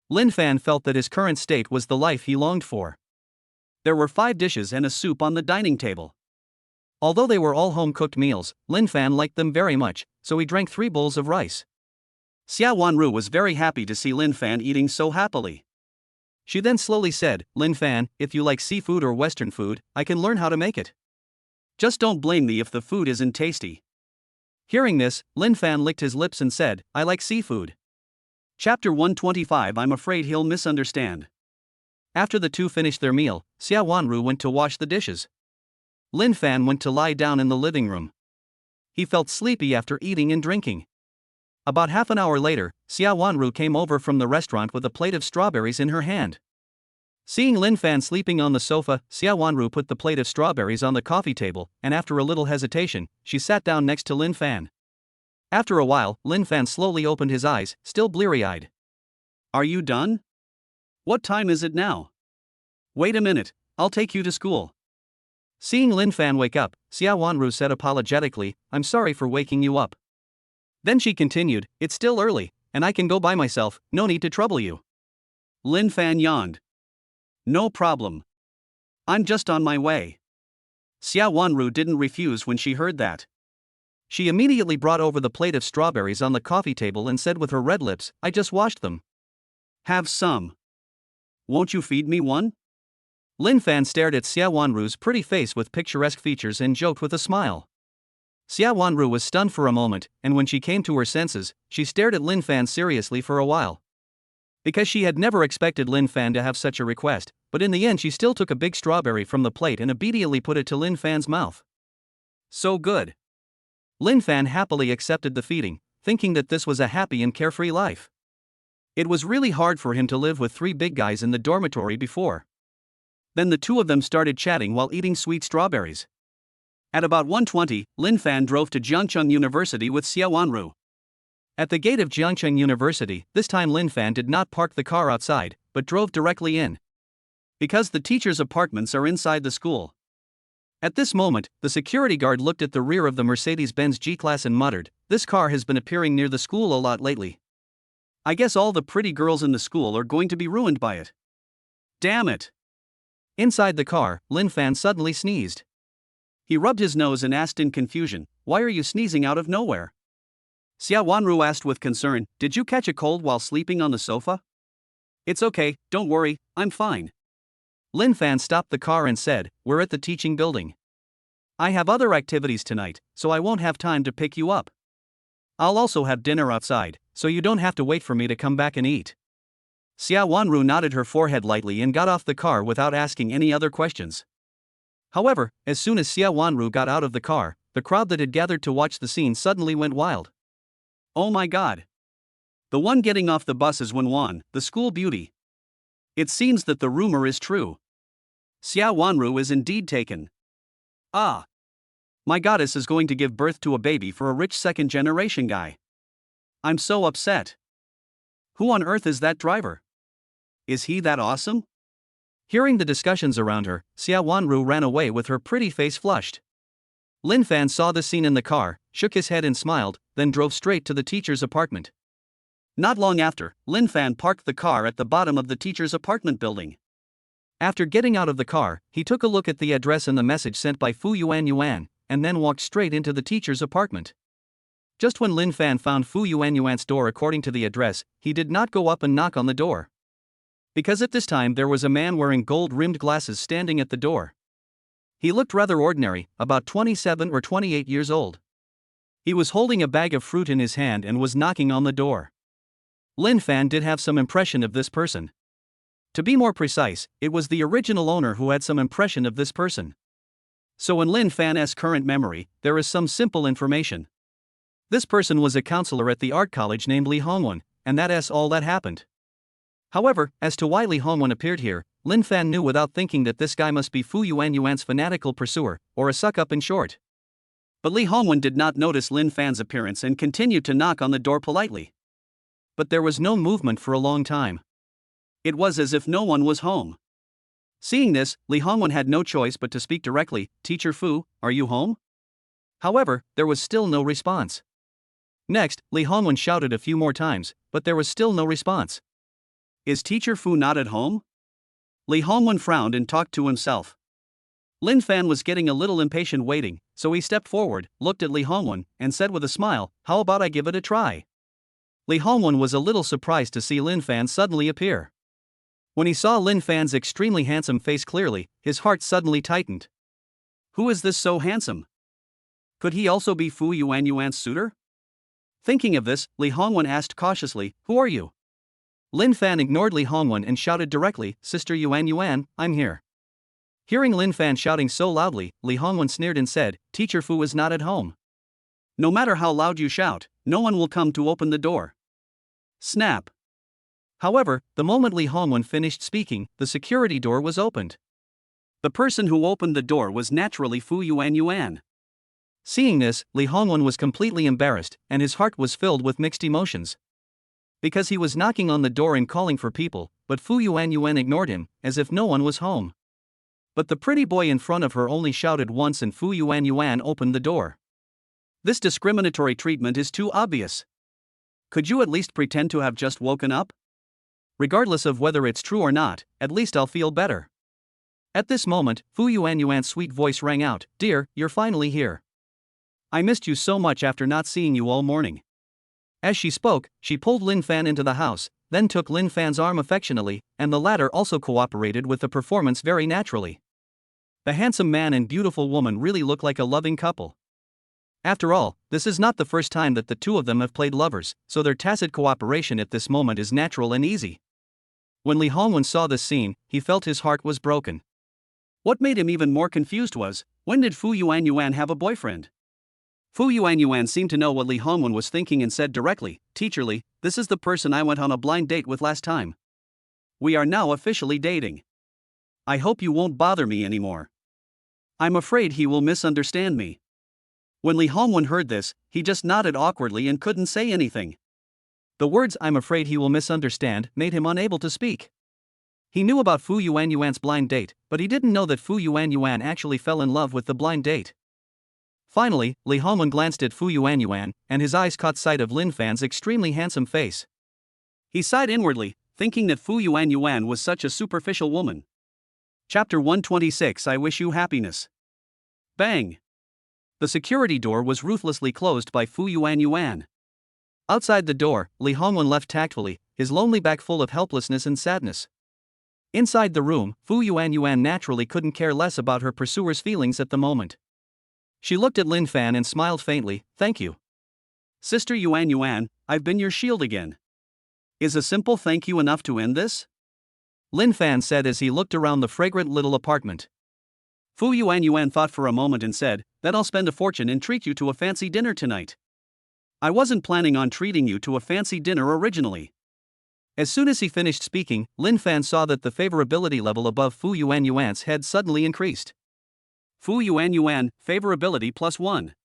Lin Fan felt that his current state was the life he longed for. There were 5 dishes and a soup on the dining table. Although they were all home-cooked meals, Lin Fan liked them very much, so he drank 3 bowls of rice. Xia Wanru was very happy to see Lin Fan eating so happily. She then slowly said, Lin Fan, if you like seafood or Western food, I can learn how to make it. Just don't blame me if the food isn't tasty. Hearing this, Lin Fan licked his lips and said, I like seafood. Chapter 125 I'm afraid he'll misunderstand. After the two finished their meal, Xia Wanru went to wash the dishes. Lin Fan went to lie down in the living room. He felt sleepy after eating and drinking. About half an hour later, Xia Wanru came over from the restaurant with a plate of strawberries in her hand. Seeing Lin Fan sleeping on the sofa, Xia Wanru put the plate of strawberries on the coffee table, and after a little hesitation, she sat down next to Lin Fan. After a while, Lin Fan slowly opened his eyes, still bleary-eyed. Are you done? What time is it now? Wait a minute, I'll take you to school. Seeing Lin Fan wake up, Xia Wanru said apologetically, I'm sorry for waking you up. Then she continued, it's still early, and I can go by myself, no need to trouble you. Lin Fan yawned. No problem. I'm just on my way. Xia Wanru didn't refuse when she heard that. She immediately brought over the plate of strawberries on the coffee table and said with her red lips, I just washed them. Have some. Won't you feed me one? Lin Fan stared at Xia Wanru's pretty face with picturesque features and joked with a smile. Xia Wanru was stunned for a moment, and when she came to her senses, she stared at Lin Fan seriously for a while. Because she had never expected Lin Fan to have such a request, but in the end she still took a big strawberry from the plate and obediently put it to Lin Fan's mouth. So good. Lin Fan happily accepted the feeding, thinking that this was a happy and carefree life. It was really hard for him to live with 3 big guys in the dormitory before. Then the 2 of them started chatting while eating sweet strawberries. At about 1:20, Lin Fan drove to Jiangcheng University with Xia Wanru. At the gate of Jiangcheng University, this time Lin Fan did not park the car outside, but drove directly in. Because the teachers' apartments are inside the school. At this moment, the security guard looked at the rear of the Mercedes-Benz G-Class and muttered, this car has been appearing near the school a lot lately. I guess all the pretty girls in the school are going to be ruined by it. Damn it. Inside the car, Lin Fan suddenly sneezed. He rubbed his nose and asked in confusion, why are you sneezing out of nowhere? Xia Wanru asked with concern, did you catch a cold while sleeping on the sofa? It's okay, don't worry, I'm fine. Lin Fan stopped the car and said, we're at the teaching building. I have other activities tonight, so I won't have time to pick you up. I'll also have dinner outside, so you don't have to wait for me to come back and eat. Xia Wanru nodded her forehead lightly and got off the car without asking any other questions. However, as soon as Xia Wanru got out of the car, the crowd that had gathered to watch the scene suddenly went wild. Oh my god. The one getting off the bus is Wenwan, the school beauty. It seems that the rumor is true. Xia Wanru is indeed taken. Ah. My goddess is going to give birth to a baby for a rich second-generation guy. I'm so upset. Who on earth is that driver? Is he that awesome? Hearing the discussions around her, Xia Wanru ran away with her pretty face flushed. Lin Fan saw the scene in the car, shook his head and smiled, then drove straight to the teacher's apartment. Not long after, Lin Fan parked the car at the bottom of the teacher's apartment building. After getting out of the car, he took a look at the address and the message sent by Fu Yuan, and then walked straight into the teacher's apartment. Just when Lin Fan found Fu Yuan's door according to the address, he did not go up and knock on the door. Because at this time there was a man wearing gold-rimmed glasses standing at the door. He looked rather ordinary, about 27 or 28 years old. He was holding a bag of fruit in his hand and was knocking on the door. Lin Fan did have some impression of this person. To be more precise, it was the original owner who had some impression of this person. So in Lin Fan's current memory, there is some simple information. This person was a counselor at the art college named Li Hongwen, and that's all that happened. However, as to why Li Hongwen appeared here, Lin Fan knew without thinking that this guy must be Fu Yuan's fanatical pursuer, or a suck-up in short. But Li Hongwen did not notice Lin Fan's appearance and continued to knock on the door politely. But there was no movement for a long time. It was as if no one was home. Seeing this, Li Hongwen had no choice but to speak directly. "Teacher Fu, are you home?" However, there was still no response. Next, Li Hongwen shouted a few more times, but there was still no response. Is Teacher Fu not at home? Li Hongwen frowned and talked to himself. Lin Fan was getting a little impatient waiting, so he stepped forward, looked at Li Hongwen, and said with a smile, "How about I give it a try?" Li Hongwen was a little surprised to see Lin Fan suddenly appear. When he saw Lin Fan's extremely handsome face clearly, his heart suddenly tightened. Who is this so handsome? Could he also be Fu Yuan's suitor? Thinking of this, Li Hongwen asked cautiously, "Who are you?" Lin Fan ignored Li Hongwen and shouted directly, "Sister Yuan, I'm here." Hearing Lin Fan shouting so loudly, Li Hongwen sneered and said, "Teacher Fu is not at home." No matter how loud you shout, no one will come to open the door. Snap. However, the moment Li Hongwen finished speaking, the security door was opened. The person who opened the door was naturally Fu Yuan. Seeing this, Li Hongwen was completely embarrassed, and his heart was filled with mixed emotions. Because he was knocking on the door and calling for people, but Fu Yuan ignored him, as if no one was home. But the pretty boy in front of her only shouted once and Fu Yuan opened the door. This discriminatory treatment is too obvious. Could you at least pretend to have just woken up? Regardless of whether it's true or not, at least I'll feel better. At this moment, Fu Yuan's sweet voice rang out, "Dear, you're finally here. I missed you so much after not seeing you all morning." As she spoke, she pulled Lin Fan into the house, then took Lin Fan's arm affectionately, and the latter also cooperated with the performance very naturally. The handsome man and beautiful woman really look like a loving couple. After all, this is not the first time that the two of them have played lovers, so their tacit cooperation at this moment is natural and easy. When Li Hongwen saw this scene, he felt his heart was broken. What made him even more confused was, when did Fu Yuan have a boyfriend? Fu Yuan seemed to know what Li Hongwen was thinking and said directly, "Teacher Li, this is the person I went on a blind date with last time. We are now officially dating. I hope you won't bother me anymore." I'm afraid he will misunderstand me. When Li Hongwen heard this, he just nodded awkwardly and couldn't say anything. The words "I'm afraid he will misunderstand" made him unable to speak. He knew about Fu Yuan's blind date, but he didn't know that Fu Yuan actually fell in love with the blind date. Finally, Li Hongwen glanced at Fu Yuan, and his eyes caught sight of Lin Fan's extremely handsome face. He sighed inwardly, thinking that Fu Yuan was such a superficial woman. Chapter 126 I Wish You Happiness. Bang! The security door was ruthlessly closed by Fu Yuan. Outside the door, Li Hongwen left tactfully, his lonely back full of helplessness and sadness. Inside the room, Fu Yuan naturally couldn't care less about her pursuer's feelings at the moment. She looked at Lin Fan and smiled faintly, "Thank you. Sister Yuan, I've been your shield again. Is a simple thank you enough to end this?" Lin Fan said as he looked around the fragrant little apartment. Fu Yuan thought for a moment and said, "Then I'll spend a fortune and treat you to a fancy dinner tonight." I wasn't planning on treating you to a fancy dinner originally. As soon as he finished speaking, Lin Fan saw that the favorability level above Fu Yuan's head suddenly increased. Fu Yuan, favorability +1.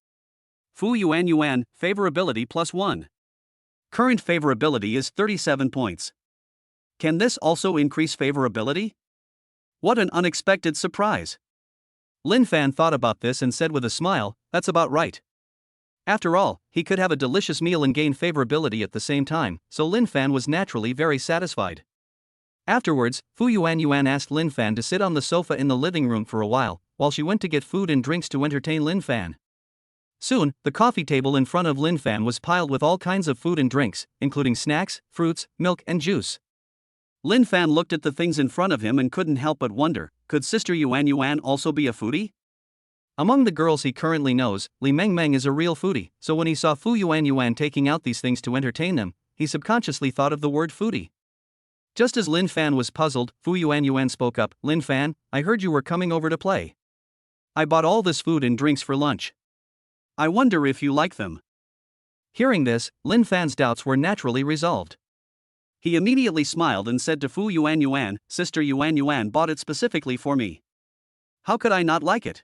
Fu Yuan, favorability +1. Current favorability is 37 points. Can this also increase favorability? What an unexpected surprise. Lin Fan thought about this and said with a smile, "That's about right." After all, he could have a delicious meal and gain favorability at the same time, so Lin Fan was naturally very satisfied. Afterwards, Fu Yuanyuan asked Lin Fan to sit on the sofa in the living room for a while she went to get food and drinks to entertain Lin Fan. Soon, the coffee table in front of Lin Fan was piled with all kinds of food and drinks, including snacks, fruits, milk, and juice. Lin Fan looked at the things in front of him and couldn't help but wonder, could Sister Yuanyuan also be a foodie? Among the girls he currently knows, Li Mengmeng is a real foodie, so when he saw Fu Yuanyuan taking out these things to entertain them, he subconsciously thought of the word foodie. Just as Lin Fan was puzzled, Fu Yuanyuan spoke up, "Lin Fan, I heard you were coming over to play. I bought all this food and drinks for lunch. I wonder if you like them." Hearing this, Lin Fan's doubts were naturally resolved. He immediately smiled and said to Fu Yuanyuan, "Sister Yuanyuan bought it specifically for me. How could I not like it?"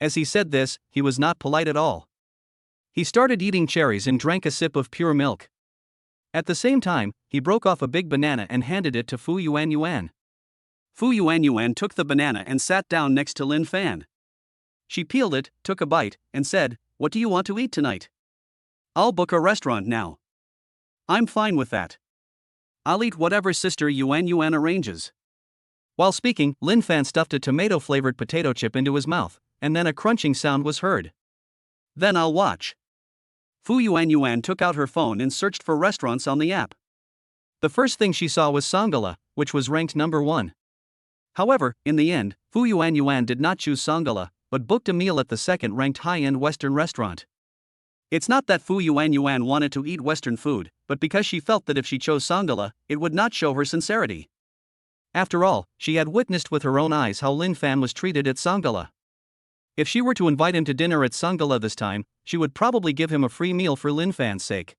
As he said this, he was not polite at all. He started eating cherries and drank a sip of pure milk. At the same time, he broke off a big banana and handed it to Fu Yuanyuan. Fu Yuanyuan took the banana and sat down next to Lin Fan. She peeled it, took a bite, and said, "What do you want to eat tonight? I'll book a restaurant now. I'm fine with that. I'll eat whatever Sister Yuanyuan arranges." While speaking, Lin Fan stuffed a tomato-flavored potato chip into his mouth, and then a crunching sound was heard. "Then I'll watch." Fu Yuanyuan took out her phone and searched for restaurants on the app. The first thing she saw was Songala, which was ranked number 1. However, in the end, Fu Yuanyuan did not choose Songala, but booked a meal at the second-ranked high-end Western restaurant. It's not that Fu Yuanyuan wanted to eat Western food, but because she felt that if she chose Songala, it would not show her sincerity. After all, she had witnessed with her own eyes how Lin Fan was treated at Songala. If she were to invite him to dinner at Songala this time, she would probably give him a free meal for Lin Fan's sake.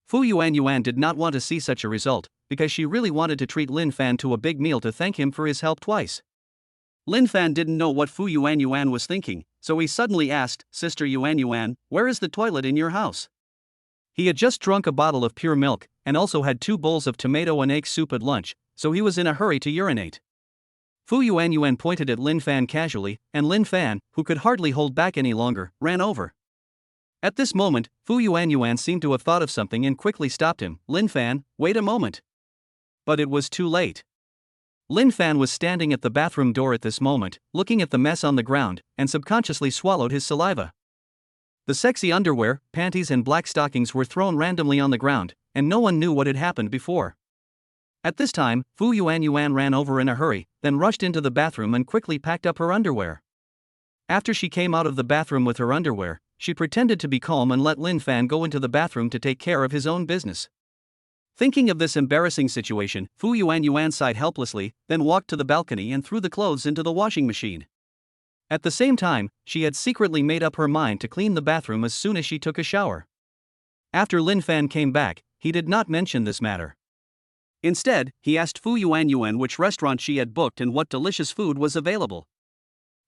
Fu Yuanyuan did not want to see such a result, because she really wanted to treat Lin Fan to a big meal to thank him for his help twice. Lin Fan didn't know what Fu Yuanyuan was thinking, so he suddenly asked, "Sister Yuanyuan, where is the toilet in your house?" He had just drunk a bottle of pure milk, and also had 2 bowls of tomato and egg soup at lunch, so he was in a hurry to urinate. Fu Yuanyuan pointed at Lin Fan casually, and Lin Fan, who could hardly hold back any longer, ran over. At this moment, Fu Yuanyuan seemed to have thought of something and quickly stopped him. "Lin Fan, wait a moment." But it was too late. Lin Fan was standing at the bathroom door at this moment, looking at the mess on the ground, and subconsciously swallowed his saliva. The sexy underwear, panties and black stockings were thrown randomly on the ground, and no one knew what had happened before. At this time, Fu Yuanyuan ran over in a hurry, then rushed into the bathroom and quickly packed up her underwear. After she came out of the bathroom with her underwear, she pretended to be calm and let Lin Fan go into the bathroom to take care of his own business. Thinking of this embarrassing situation, Fu Yuanyuan sighed helplessly, then walked to the balcony and threw the clothes into the washing machine. At the same time, she had secretly made up her mind to clean the bathroom as soon as she took a shower. After Lin Fan came back, he did not mention this matter. Instead, he asked Fu Yuanyuan which restaurant she had booked and what delicious food was available.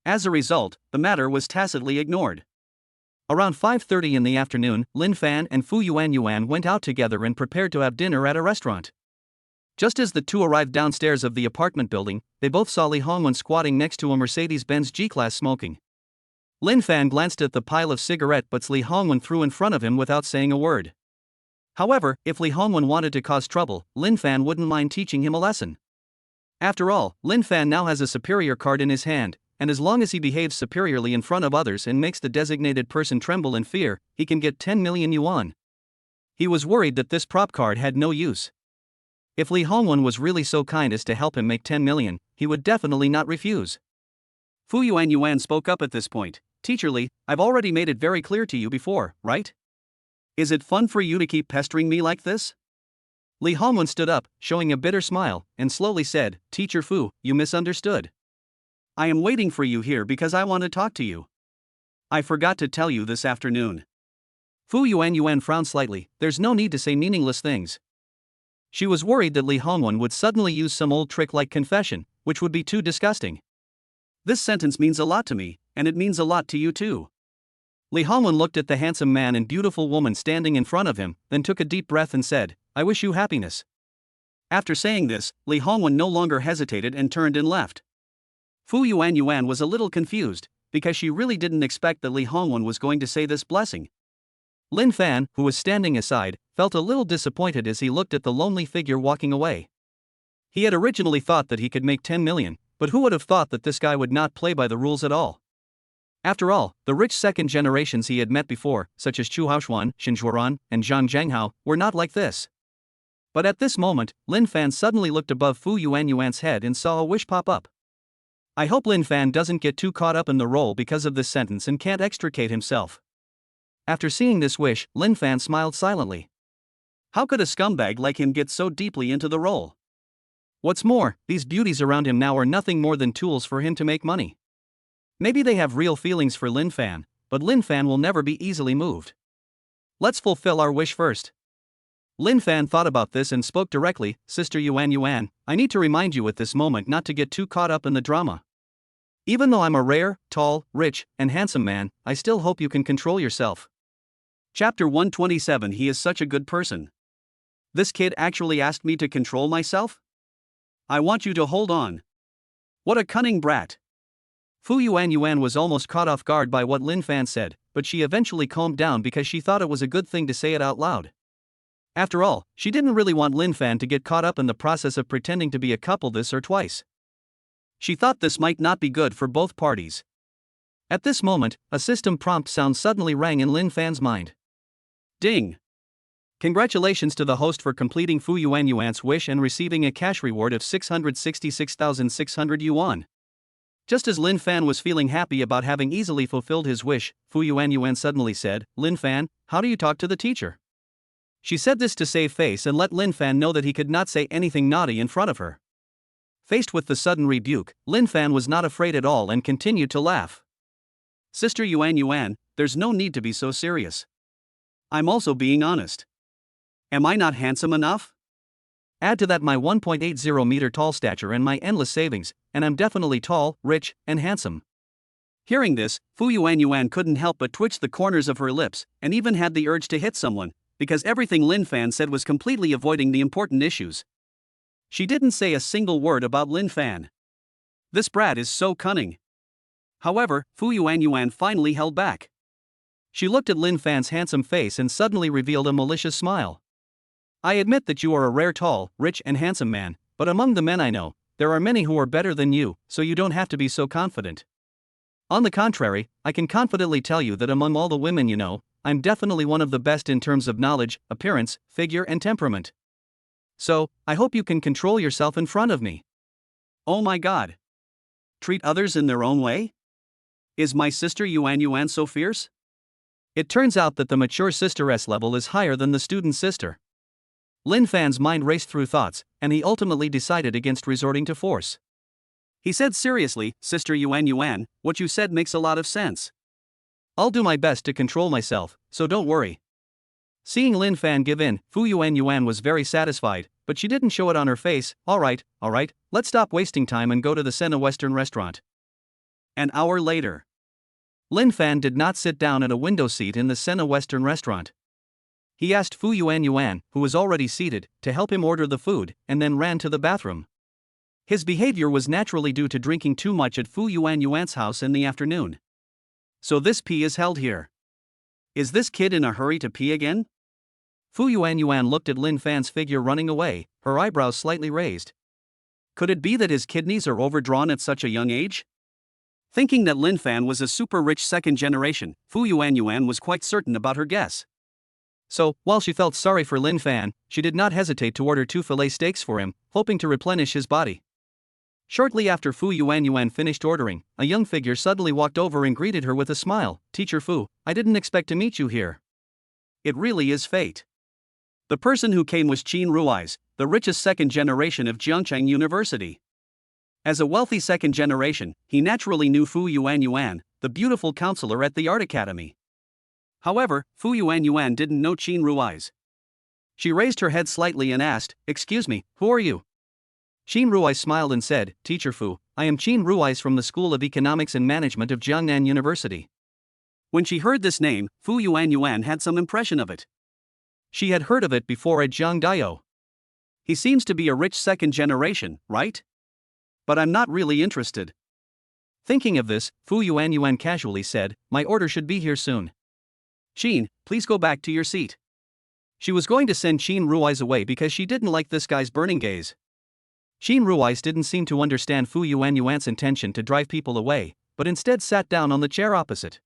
As a result, the matter was tacitly ignored. Around 5:30 in the afternoon, Lin Fan and Fu Yuanyuan went out together and prepared to have dinner at a restaurant. Just as the two arrived downstairs of the apartment building, they both saw Li Hongwen squatting next to a Mercedes-Benz G-Class smoking. Lin Fan glanced at the pile of cigarette butts Li Hongwen threw in front of him without saying a word. However, if Li Hongwen wanted to cause trouble, Lin Fan wouldn't mind teaching him a lesson. After all, Lin Fan now has a superior card in his hand, and as long as he behaves superiorly in front of others and makes the designated person tremble in fear, he can get 10 million yuan. He was worried that this prop card had no use. If Li Hongwen was really so kind as to help him make 10 million, he would definitely not refuse. Fu Yuanyuan spoke up at this point. "Teacher Li, I've already made it very clear to you before, right? Is it fun for you to keep pestering me like this?" Li Hongwen stood up, showing a bitter smile, and slowly said, "Teacher Fu, you misunderstood. I am waiting for you here because I want to talk to you. I forgot to tell you this afternoon." Fu Yuanyuan frowned slightly. There's no need to say meaningless things. She was worried that Li Hongwen would suddenly use some old trick like confession, which would be too disgusting. "This sentence means a lot to me, and it means a lot to you too." Li Hongwen looked at the handsome man and beautiful woman standing in front of him, then took a deep breath and said, "I wish you happiness." After saying this, Li Hongwen no longer hesitated and turned and left. Fu Yuanyuan was a little confused, because she really didn't expect that Li Hongwen was going to say this blessing. Lin Fan, who was standing aside, felt a little disappointed as he looked at the lonely figure walking away. He had originally thought that he could make 10 million, but who would have thought that this guy would not play by the rules at all? After all, the rich second generations he had met before, such as Chu Haoxuan, Xin Zhuoran, and Zhang Zhanghao, were not like this. But at this moment, Lin Fan suddenly looked above Fu Yuanyuan's head and saw a wish pop up. I hope Lin Fan doesn't get too caught up in the role because of this sentence and can't extricate himself. After seeing this wish, Lin Fan smiled silently. How could a scumbag like him get so deeply into the role? What's more, these beauties around him now are nothing more than tools for him to make money. Maybe they have real feelings for Lin Fan, but Lin Fan will never be easily moved. Let's fulfill our wish first. Lin Fan thought about this and spoke directly. Sister Yuan, I need to remind you at this moment not to get too caught up in the drama. Even though I'm a rare, tall, rich, and handsome man, I still hope you can control yourself. Chapter 127. He is such a good person. This kid actually asked me to control myself? I want you to hold on. What a cunning brat. Fu Yuan was almost caught off guard by what Lin Fan said, but she eventually calmed down because she thought it was a good thing to say it out loud. After all, she didn't really want Lin Fan to get caught up in the process of pretending to be a couple this or twice. She thought this might not be good for both parties. At this moment, a system prompt sound suddenly rang in Lin Fan's mind. Ding! Congratulations to the host for completing Fu Yuanyuan's wish and receiving a cash reward of 666,600 yuan. Just as Lin Fan was feeling happy about having easily fulfilled his wish, Fu Yuanyuan suddenly said, Lin Fan, how do you talk to the teacher? She said this to save face and let Lin Fan know that he could not say anything naughty in front of her. Faced with the sudden rebuke, Lin Fan was not afraid at all and continued to laugh. Sister Yuan, there's no need to be so serious. I'm also being honest. Am I not handsome enough? Add to that my 1.80 meter tall stature and my endless savings, and I'm definitely tall, rich, and handsome. Hearing this, Fu Yuan couldn't help but twitch the corners of her lips, and even had the urge to hit someone, because everything Lin Fan said was completely avoiding the important issues. She didn't say a single word about Lin Fan. This brat is so cunning. However, Fu Yuan finally held back. She looked at Lin Fan's handsome face and suddenly revealed a malicious smile. I admit that you are a rare tall, rich and handsome man, but among the men I know, there are many who are better than you, so you don't have to be so confident. On the contrary, I can confidently tell you that among all the women you know, I'm definitely one of the best in terms of knowledge, appearance, figure and temperament. So, I hope you can control yourself in front of me. Oh my god. Treat others in their own way? Is my sister Yuan so fierce? It turns out that the mature sisteress level is higher than the student sister. Lin Fan's mind raced through thoughts, and he ultimately decided against resorting to force. He said seriously, Sister Yuan, what you said makes a lot of sense. I'll do my best to control myself, so don't worry. Seeing Lin Fan give in, Fu Yuan was very satisfied, but she didn't show it on her face. Alright, let's stop wasting time and go to the Sena Western restaurant. An hour later. Lin Fan did not sit down at a window seat in the Sena Western restaurant. He asked Fu Yuan, who was already seated, to help him order the food, and then ran to the bathroom. His behavior was naturally due to drinking too much at Fu Yuan's house in the afternoon. So this pee is held here. Is this kid in a hurry to pee again? Fu Yuan looked at Lin Fan's figure running away, her eyebrows slightly raised. Could it be that his kidneys are overdrawn at such a young age? Thinking that Lin Fan was a super rich second generation, Fu Yuan was quite certain about her guess. So, while she felt sorry for Lin Fan, she did not hesitate to order 2 fillet steaks for him, hoping to replenish his body. Shortly after Fu Yuan finished ordering, a young figure suddenly walked over and greeted her with a smile. Teacher Fu, I didn't expect to meet you here. It really is fate. The person who came was Qin Rui's, the richest second generation of Jiangcheng University. As a wealthy second generation, he naturally knew Fu Yuan, the beautiful counselor at the art academy. However, Fu Yuan didn't know Qin Rui's. She raised her head slightly and asked, Excuse me, who are you? Qin Ruai smiled and said, Teacher Fu, I am Qin Rui's from the School of Economics and Management of Jiangnan University. When she heard this name, Fu Yuan had some impression of it. She had heard of it before at Jiangdao. He seems to be a rich second generation, right? But I'm not really interested. Thinking of this, Fu Yuan casually said, My order should be here soon. Qin, please go back to your seat. She was going to send Qin Rui's away because she didn't like this guy's burning gaze. Qin Rui's didn't seem to understand Fu Yuanyuan's intention to drive people away, but instead sat down on the chair opposite.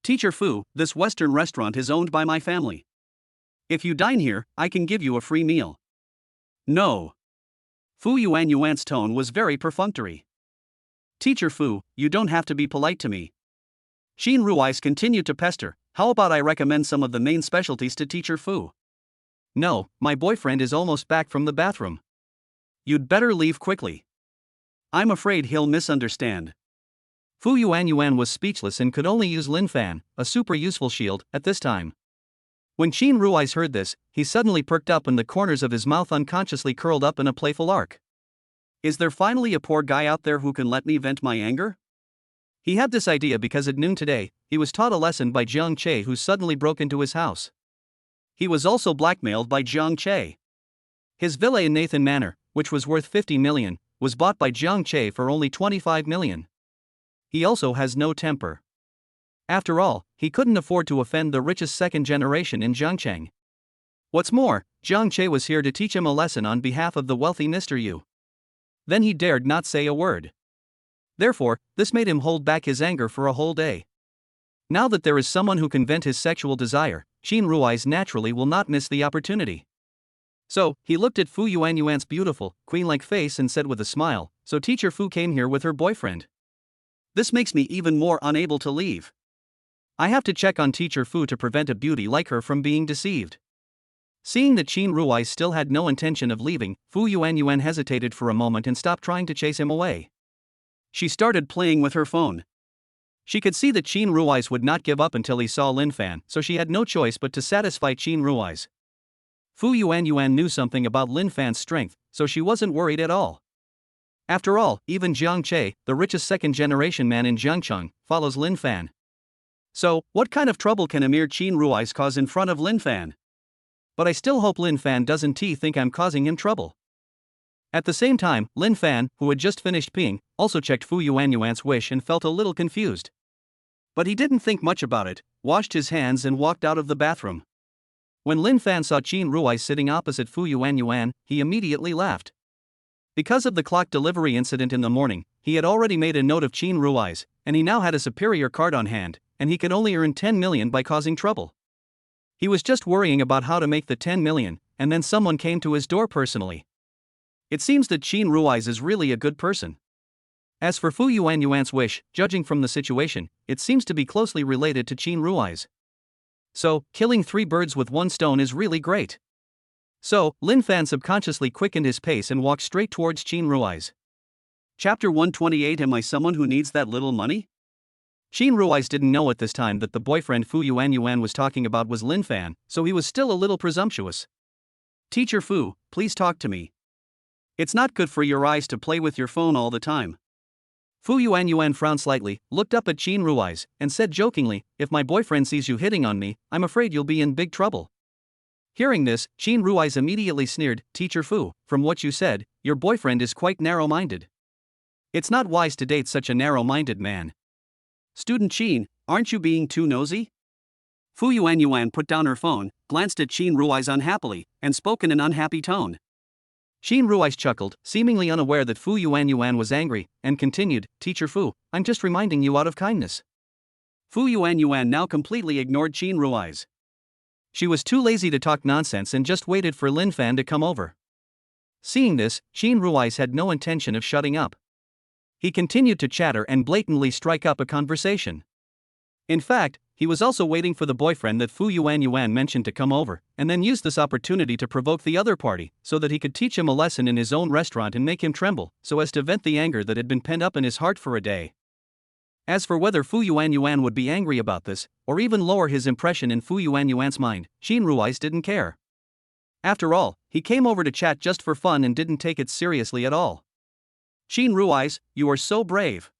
Teacher Fu, this Western restaurant is owned by my family. If you dine here, I can give you a free meal. No. Fu Yuanyuan's tone was very perfunctory. Teacher Fu, you don't have to be polite to me. Qin Rui's continued to pester. How about I recommend some of the main specialties to Teacher Fu? No, my boyfriend is almost back from the bathroom. You'd better leave quickly. I'm afraid he'll misunderstand. Fu Yuanyuan was speechless and could only use Lin Fan, a super useful shield, at this time. When Qin Rui's heard this, he suddenly perked up and the corners of his mouth unconsciously curled up in a playful arc. Is there finally a poor guy out there who can let me vent my anger? He had this idea because at noon today, he was taught a lesson by Jiang Che, who suddenly broke into his house. He was also blackmailed by Jiang Che. His villa in Nathan Manor, which was worth 50 million, was bought by Jiang Che for only 25 million. He also has no temper. After all, he couldn't afford to offend the richest second generation in Zhangcheng. What's more, Jiang Che was here to teach him a lesson on behalf of the wealthy Mr. Yu. Then he dared not say a word. Therefore, this made him hold back his anger for a whole day. Now that there is someone who can vent his sexual desire, Qin Rui's naturally will not miss the opportunity. So, he looked at Fu Yuanyuan's beautiful, queen-like face and said with a smile, "So Teacher Fu came here with her boyfriend. This makes me even more unable to leave. I have to check on Teacher Fu to prevent a beauty like her from being deceived." Seeing that Qin Rui still had no intention of leaving, Fu Yuanyuan hesitated for a moment and stopped trying to chase him away. She started playing with her phone. She could see that Qin Rui's would not give up until he saw Lin Fan, so she had no choice but to satisfy Qin Rui's. Fu Yuanyuan knew something about Lin Fan's strength, so she wasn't worried at all. After all, even Jiang Che, the richest second-generation man in Jiangcheng, follows Lin Fan. So, what kind of trouble can a mere Qin Rui's cause in front of Lin Fan? But I still hope Lin Fan doesn't think I'm causing him trouble. At the same time, Lin Fan, who had just finished peeing, also checked Fu Yuanyuan's wish and felt a little confused. But he didn't think much about it, washed his hands and walked out of the bathroom. When Lin Fan saw Qin Rui sitting opposite Fu Yuanyuan, he immediately laughed. Because of the clock delivery incident in the morning, he had already made a note of Qin Rui's, and he now had a superior card on hand, and he could only earn 10 million by causing trouble. He was just worrying about how to make the 10 million, and then someone came to his door personally. It seems that Qin Rui's is really a good person. As for Fu Yuanyuan's wish, judging from the situation, it seems to be closely related to Qin Rui's. So, killing 3 birds with 1 stone is really great. So, Lin Fan subconsciously quickened his pace and walked straight towards Qin Rui's. Chapter 128. Am I someone who needs that little money? Qin Rui's didn't know at this time that the boyfriend Fu Yuanyuan was talking about was Lin Fan, so he was still a little presumptuous. Teacher Fu, please talk to me. It's not good for your eyes to play with your phone all the time. Fu Yuanyuan frowned slightly, looked up at Qin Rui's, and said jokingly, "If my boyfriend sees you hitting on me, I'm afraid you'll be in big trouble." Hearing this, Qin Rui's immediately sneered, "Teacher Fu, from what you said, your boyfriend is quite narrow-minded. It's not wise to date such a narrow-minded man." Student Qin, aren't you being too nosy? Fu Yuanyuan put down her phone, glanced at Qin Rui's unhappily, and spoke in an unhappy tone. Qin Rui's chuckled, seemingly unaware that Fu Yuanyuan was angry, and continued, "Teacher Fu, I'm just reminding you out of kindness." Fu Yuanyuan now completely ignored Qin Rui's. She was too lazy to talk nonsense and just waited for Lin Fan to come over. Seeing this, Qin Rui's had no intention of shutting up. He continued to chatter and blatantly strike up a conversation. In fact, he was also waiting for the boyfriend that Fu Yuanyuan mentioned to come over, and then use this opportunity to provoke the other party, so that he could teach him a lesson in his own restaurant and make him tremble, so as to vent the anger that had been pent up in his heart for a day. As for whether Fu Yuanyuan would be angry about this, or even lower his impression in Fu Yuanyuan's mind, Qin Rui's didn't care. After all, he came over to chat just for fun and didn't take it seriously at all. Qin Rui's, you are so brave.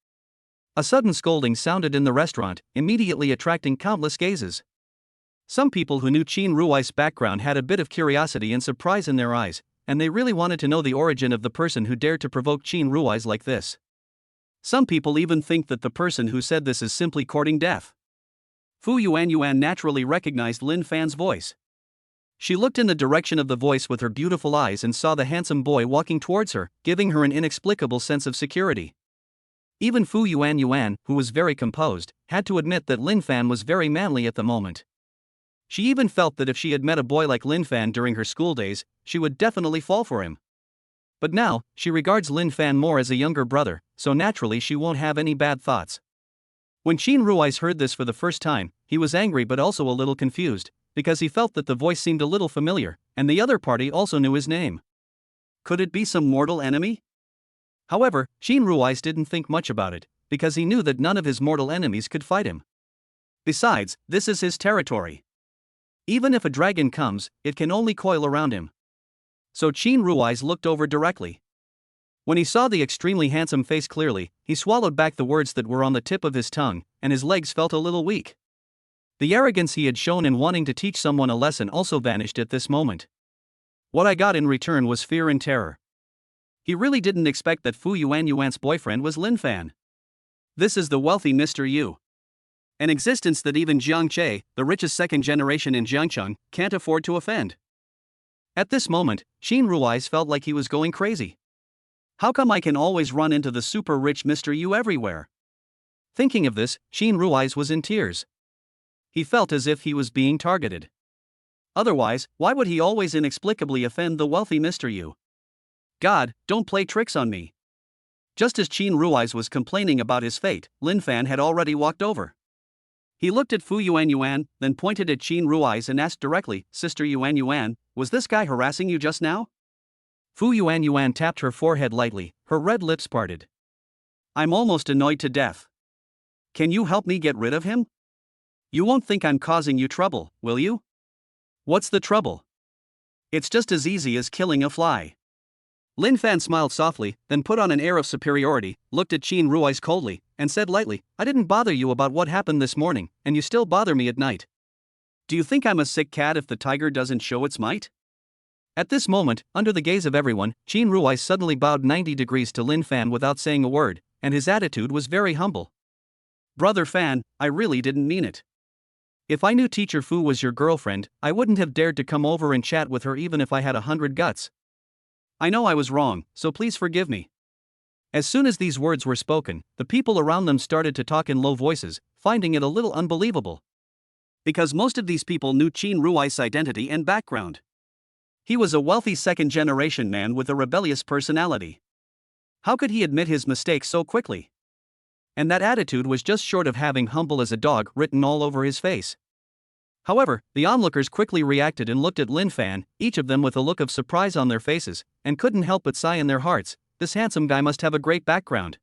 A sudden scolding sounded in the restaurant, immediately attracting countless gazes. Some people who knew Qin Rui's background had a bit of curiosity and surprise in their eyes, and they really wanted to know the origin of the person who dared to provoke Qin Rui's like this. Some people even think that the person who said this is simply courting death. Fu Yuanyuan naturally recognized Lin Fan's voice. She looked in the direction of the voice with her beautiful eyes and saw the handsome boy walking towards her, giving her an inexplicable sense of security. Even Fu Yuan, who was very composed, had to admit that Lin Fan was very manly at the moment. She even felt that if she had met a boy like Lin Fan during her school days, she would definitely fall for him. But now, she regards Lin Fan more as a younger brother, so naturally she won't have any bad thoughts. When Qin Rui's heard this for the first time, he was angry but also a little confused, because he felt that the voice seemed a little familiar, and the other party also knew his name. Could it be some mortal enemy? However, Qin Rui's didn't think much about it, because he knew that none of his mortal enemies could fight him. Besides, this is his territory. Even if a dragon comes, it can only coil around him. So Qin Rui's looked over directly. When he saw the extremely handsome face clearly, he swallowed back the words that were on the tip of his tongue, and his legs felt a little weak. The arrogance he had shown in wanting to teach someone a lesson also vanished at this moment. What I got in return was fear and terror. He really didn't expect that Fu Yuan's boyfriend was Lin Fan. This is the wealthy Mr. Yu. An existence that even Jiang Che, the richest second generation in Jiangcheng, can't afford to offend. At this moment, Qin Rui's felt like he was going crazy. How come I can always run into the super rich Mr. Yu everywhere? Thinking of this, Qin Rui's was in tears. He felt as if he was being targeted. Otherwise, why would he always inexplicably offend the wealthy Mr. Yu? God, don't play tricks on me. Just as Qin Rui's was complaining about his fate, Lin Fan had already walked over. He looked at Fu Yuan, then pointed at Qin Rui's and asked directly, Sister Yuan, was this guy harassing you just now? Fu Yuan tapped her forehead lightly, her red lips parted. I'm almost annoyed to death. Can you help me get rid of him? You won't think I'm causing you trouble, will you? What's the trouble? It's just as easy as killing a fly. Lin Fan smiled softly, then put on an air of superiority, looked at Qin Rui's coldly, and said lightly, I didn't bother you about what happened this morning, and you still bother me at night. Do you think I'm a sick cat if the tiger doesn't show its might? At this moment, under the gaze of everyone, Qin Rui suddenly bowed 90 degrees to Lin Fan without saying a word, and his attitude was very humble. Brother Fan, I really didn't mean it. If I knew Teacher Fu was your girlfriend, I wouldn't have dared to come over and chat with her even if I had 100 guts. I know I was wrong, so please forgive me. As soon as these words were spoken, the people around them started to talk in low voices, finding it a little unbelievable. Because most of these people knew Qin Rui's identity and background. He was a wealthy second-generation man with a rebellious personality. How could he admit his mistakes so quickly? And that attitude was just short of having humble as a dog written all over his face. However, the onlookers quickly reacted and looked at Lin Fan, each of them with a look of surprise on their faces, and couldn't help but sigh in their hearts, this handsome guy must have a great background.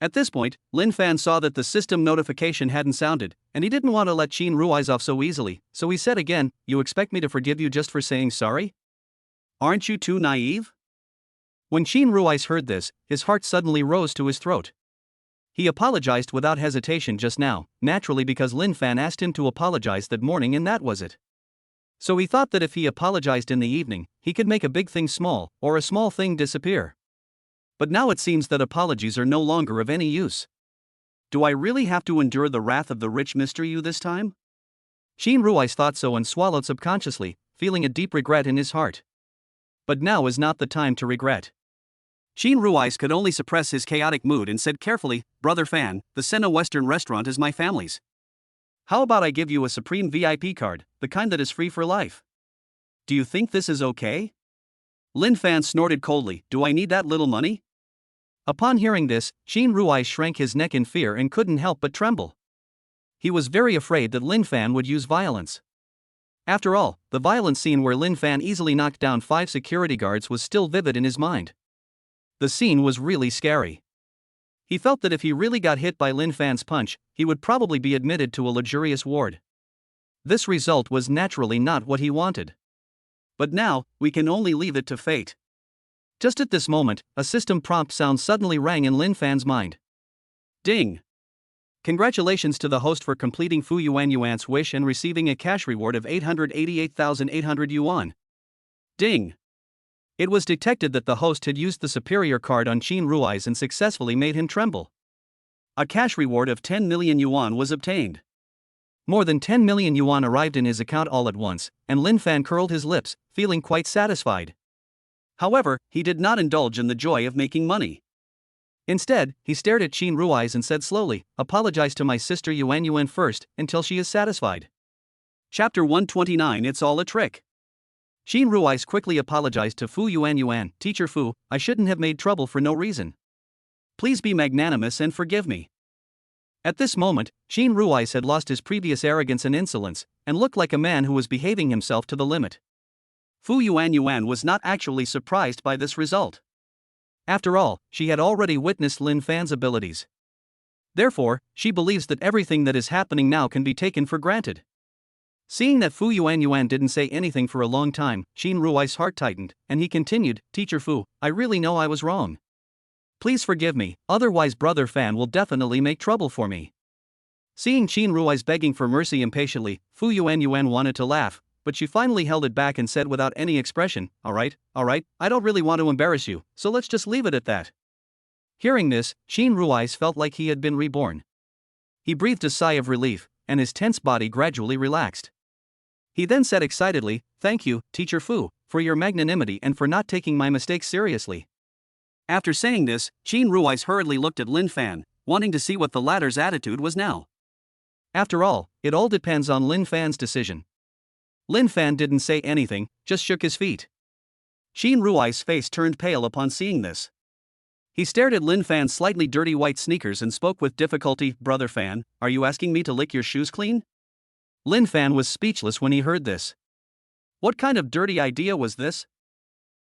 At this point, Lin Fan saw that the system notification hadn't sounded, and he didn't want to let Qin Rui's off so easily, so he said again, You expect me to forgive you just for saying sorry? Aren't you too naive? When Qin Rui's heard this, his heart suddenly rose to his throat. He apologized without hesitation just now, naturally because Lin Fan asked him to apologize that morning and that was it. So he thought that if he apologized in the evening, he could make a big thing small, or a small thing disappear. But now it seems that apologies are no longer of any use. Do I really have to endure the wrath of the rich Mr. Yu this time? Qin Rui's thought so and swallowed subconsciously, feeling a deep regret in his heart. But now is not the time to regret. Qin Rui's could only suppress his chaotic mood and said carefully, Brother Fan, the Sena Western restaurant is my family's. How about I give you a Supreme VIP card, the kind that is free for life? Do you think this is okay? Lin Fan snorted coldly, Do I need that little money? Upon hearing this, Qin Rui shrank his neck in fear and couldn't help but tremble. He was very afraid that Lin Fan would use violence. After all, the violent scene where Lin Fan easily knocked down 5 security guards was still vivid in his mind. The scene was really scary. He felt that if he really got hit by Lin Fan's punch, he would probably be admitted to a luxurious ward. This result was naturally not what he wanted. But now, we can only leave it to fate. Just at this moment, a system prompt sound suddenly rang in Lin Fan's mind. Ding! Congratulations to the host for completing Fu Yuan's wish and receiving a cash reward of 888,800 yuan. Ding! It was detected that the host had used the superior card on Qin Rui's and successfully made him tremble. A cash reward of 10 million yuan was obtained. More than 10 million yuan arrived in his account all at once, and Lin Fan curled his lips, feeling quite satisfied. However, he did not indulge in the joy of making money. Instead, he stared at Qin Rui's and said slowly, "Apologize to my sister Yuan first, until she is satisfied." Chapter 129 It's all a trick. Qin Rui's quickly apologized to Fu Yuan. "Teacher Fu, I shouldn't have made trouble for no reason. Please be magnanimous and forgive me." At this moment, Qin Rui's had lost his previous arrogance and insolence, and looked like a man who was behaving himself to the limit. Fu Yuan was not actually surprised by this result. After all, she had already witnessed Lin Fan's abilities. Therefore, she believes that everything that is happening now can be taken for granted. Seeing that Fu Yuan didn't say anything for a long time, Qin Rui's heart tightened, and he continued, "Teacher Fu, I really know I was wrong. Please forgive me, otherwise Brother Fan will definitely make trouble for me." Seeing Qin Rui's begging for mercy impatiently, Fu Yuan wanted to laugh, but she finally held it back and said without any expression, all right, I don't really want to embarrass you, so let's just leave it at that." Hearing this, Qin Rui's felt like he had been reborn. He breathed a sigh of relief, and his tense body gradually relaxed. He then said excitedly, "Thank you, Teacher Fu, for your magnanimity and for not taking my mistakes seriously." After saying this, Qin Rui's hurriedly looked at Lin Fan, wanting to see what the latter's attitude was now. After all, it all depends on Lin Fan's decision. Lin Fan didn't say anything, just shook his feet. Qin Rui's face turned pale upon seeing this. He stared at Lin Fan's slightly dirty white sneakers and spoke with difficulty, "Brother Fan, are you asking me to lick your shoes clean?" Lin Fan was speechless when he heard this. What kind of dirty idea was this?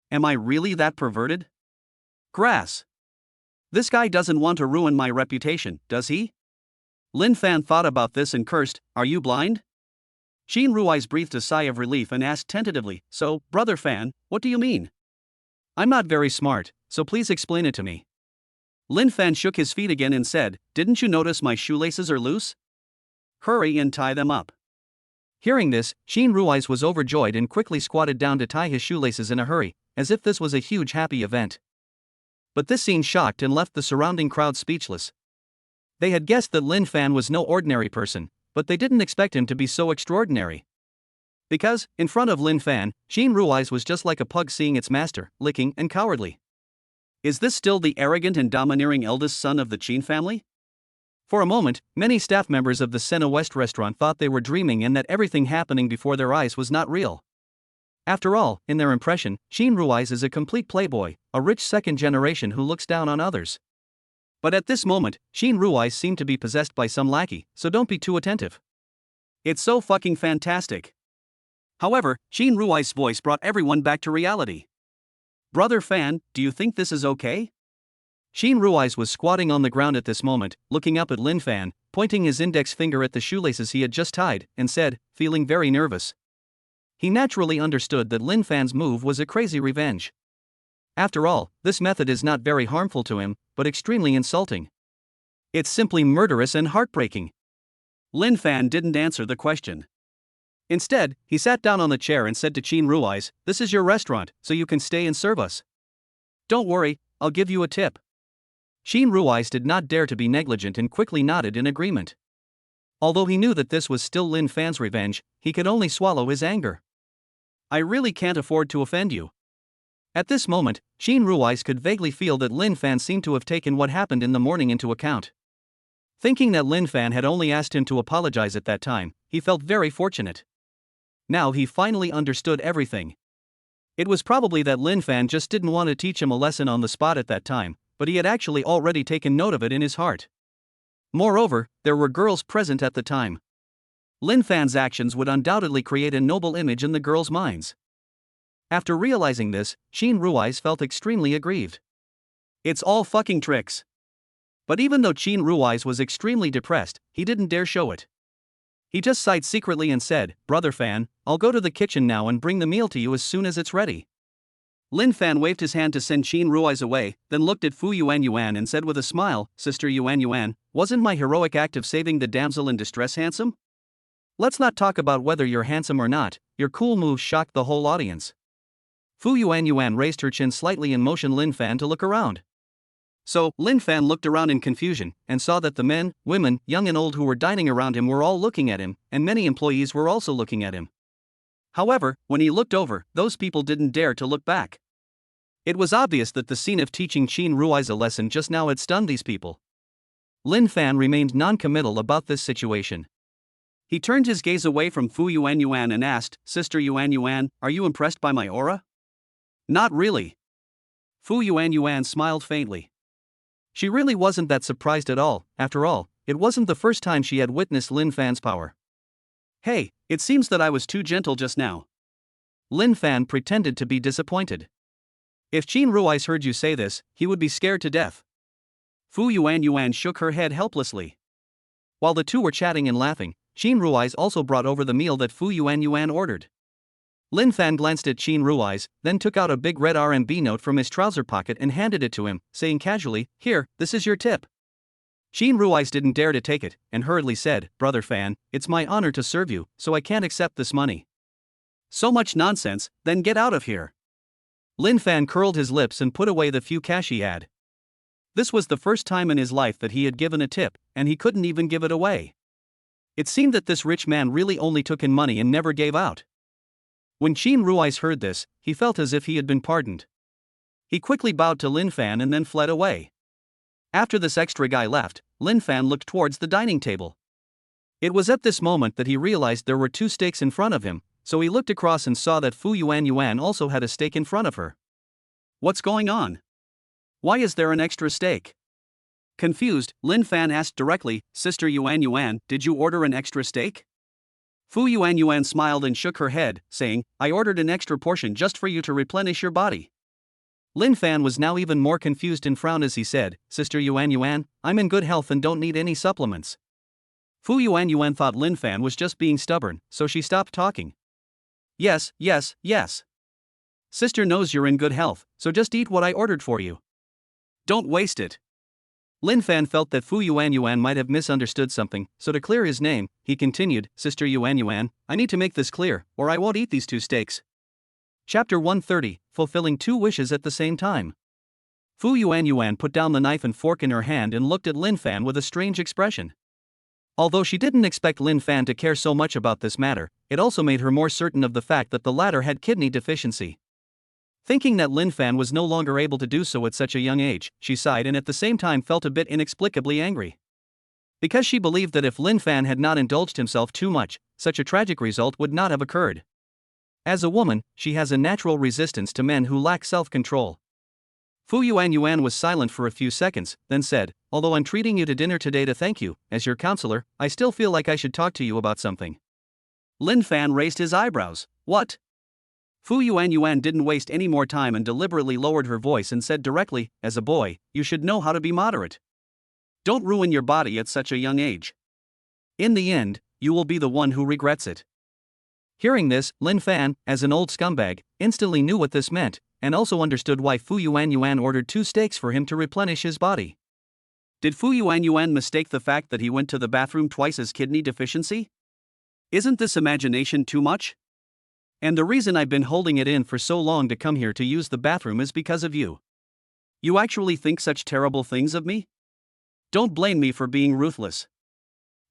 Am I really that perverted? Grass. This guy doesn't want to ruin my reputation, does he? Lin Fan thought about this and cursed, "Are you blind?" Qin Rui's breathed a sigh of relief and asked tentatively, "So, Brother Fan, what do you mean?" "I'm not very smart, so please explain it to me." Lin Fan shook his feet again and said, "Didn't you notice my shoelaces are loose? Hurry and tie them up." Hearing this, Qin Rui's was overjoyed and quickly squatted down to tie his shoelaces in a hurry, as if this was a huge happy event. But this scene shocked and left the surrounding crowd speechless. They had guessed that Lin Fan was no ordinary person, but they didn't expect him to be so extraordinary. Because, in front of Lin Fan, Qin Rui's was just like a pug seeing its master, licking and cowardly. Is this still the arrogant and domineering eldest son of the Qin family? For a moment, many staff members of the Sena West restaurant thought they were dreaming and that everything happening before their eyes was not real. After all, in their impression, Qin Rui's is a complete playboy, a rich second generation who looks down on others. But at this moment, Qin Rui's seemed to be possessed by some lackey, so don't be too attentive. It's so fucking fantastic. However, Qin Rui's voice brought everyone back to reality. "Brother Fan, do you think this is okay?" Qin Rui's was squatting on the ground at this moment, looking up at Lin Fan, pointing his index finger at the shoelaces he had just tied, and said, feeling very nervous. He naturally understood that Lin Fan's move was a crazy revenge. After all, this method is not very harmful to him, but extremely insulting. It's simply murderous and heartbreaking. Lin Fan didn't answer the question. Instead, he sat down on the chair and said to Qin Rui's, "This is your restaurant, so you can stay and serve us. Don't worry, I'll give you a tip." Qin Rui's did not dare to be negligent and quickly nodded in agreement. Although he knew that this was still Lin Fan's revenge, he could only swallow his anger. "I really can't afford to offend you." At this moment, Qin Rui's could vaguely feel that Lin Fan seemed to have taken what happened in the morning into account. Thinking that Lin Fan had only asked him to apologize at that time, he felt very fortunate. Now he finally understood everything. It was probably that Lin Fan just didn't want to teach him a lesson on the spot at that time, but he had actually already taken note of it in his heart. Moreover, there were girls present at the time. Lin Fan's actions would undoubtedly create a noble image in the girls' minds. After realizing this, Qin Rui's felt extremely aggrieved. It's all fucking tricks. But even though Qin Rui's was extremely depressed, he didn't dare show it. He just sighed secretly and said, "Brother Fan, I'll go to the kitchen now and bring the meal to you as soon as it's ready." Lin Fan waved his hand to send Qin Rui's away, then looked at Fu Yuan and said with a smile, "Sister Yuan, wasn't my heroic act of saving the damsel in distress handsome? Let's not talk about whether you're handsome or not, your cool move shocked the whole audience." Fu Yuan raised her chin slightly and motioned Lin Fan to look around. So, Lin Fan looked around in confusion and saw that the men, women, young and old who were dining around him were all looking at him, and many employees were also looking at him. However, when he looked over, those people didn't dare to look back. It was obvious that the scene of teaching Qin Rui's a lesson just now had stunned these people. Lin Fan remained non-committal about this situation. He turned his gaze away from Fu Yuan and asked, Sister Yuan, are you impressed by my aura? Not really. Fu Yuan smiled faintly. She really wasn't that surprised at all. After all, it wasn't the first time she had witnessed Lin Fan's power. Hey, it seems that I was too gentle just now. Lin Fan pretended to be disappointed. If Qin Rui's heard you say this, he would be scared to death. Fu Yuan shook her head helplessly. While the two were chatting and laughing, Qin Rui's also brought over the meal that Fu Yuan ordered. Lin Fan glanced at Qin Rui's, then took out a big red RMB note from his trouser pocket and handed it to him, saying casually, Here, this is your tip. Qin Rui's didn't dare to take it, and hurriedly said, Brother Fan, it's my honor to serve you, so I can't accept this money. So much nonsense, then get out of here. Lin Fan curled his lips and put away the few cash he had. This was the first time in his life that he had given a tip, and he couldn't even give it away. It seemed that this rich man really only took in money and never gave out. When Qin Rui's heard this, he felt as if he had been pardoned. He quickly bowed to Lin Fan and then fled away. After this extra guy left, Lin Fan looked towards the dining table. It was at this moment that he realized there were 2 steaks in front of him, so he looked across and saw that Fu Yuan also had a steak in front of her. What's going on? Why is there an extra steak? Confused, Lin Fan asked directly, Sister Yuan, did you order an extra steak? Fu Yuan smiled and shook her head, saying, I ordered an extra portion just for you to replenish your body. Lin Fan was now even more confused and frowned as he said, Sister Yuan, I'm in good health and don't need any supplements. Fu Yuan thought Lin Fan was just being stubborn, so she stopped talking. Yes. Sister knows you're in good health, so just eat what I ordered for you. Don't waste it. Lin Fan felt that Fu Yuan might have misunderstood something, so to clear his name, he continued, Sister Yuan, I need to make this clear, or I won't eat these 2 steaks. Chapter 130, Fulfilling 2 Wishes at the Same Time. Fu Yuan put down the knife and fork in her hand and looked at Lin Fan with a strange expression. Although she didn't expect Lin Fan to care so much about this matter, it also made her more certain of the fact that the latter had kidney deficiency. Thinking that Lin Fan was no longer able to do so at such a young age, she sighed and at the same time felt a bit inexplicably angry. Because she believed that if Lin Fan had not indulged himself too much, such a tragic result would not have occurred. As a woman, she has a natural resistance to men who lack self-control. Fu Yuan was silent for a few seconds, then said, Although I'm treating you to dinner today to thank you, as your counselor, I still feel like I should talk to you about something. Lin Fan raised his eyebrows. What? Fu Yuan didn't waste any more time and deliberately lowered her voice and said directly, As a boy, you should know how to be moderate. Don't ruin your body at such a young age. In the end, you will be the one who regrets it. Hearing this, Lin Fan, as an old scumbag, instantly knew what this meant, and also understood why Fu Yuan ordered 2 steaks for him to replenish his body. Did Fu Yuan mistake the fact that he went to the bathroom twice as kidney deficiency? Isn't this imagination too much? And the reason I've been holding it in for so long to come here to use the bathroom is because of you. You actually think such terrible things of me? Don't blame me for being ruthless.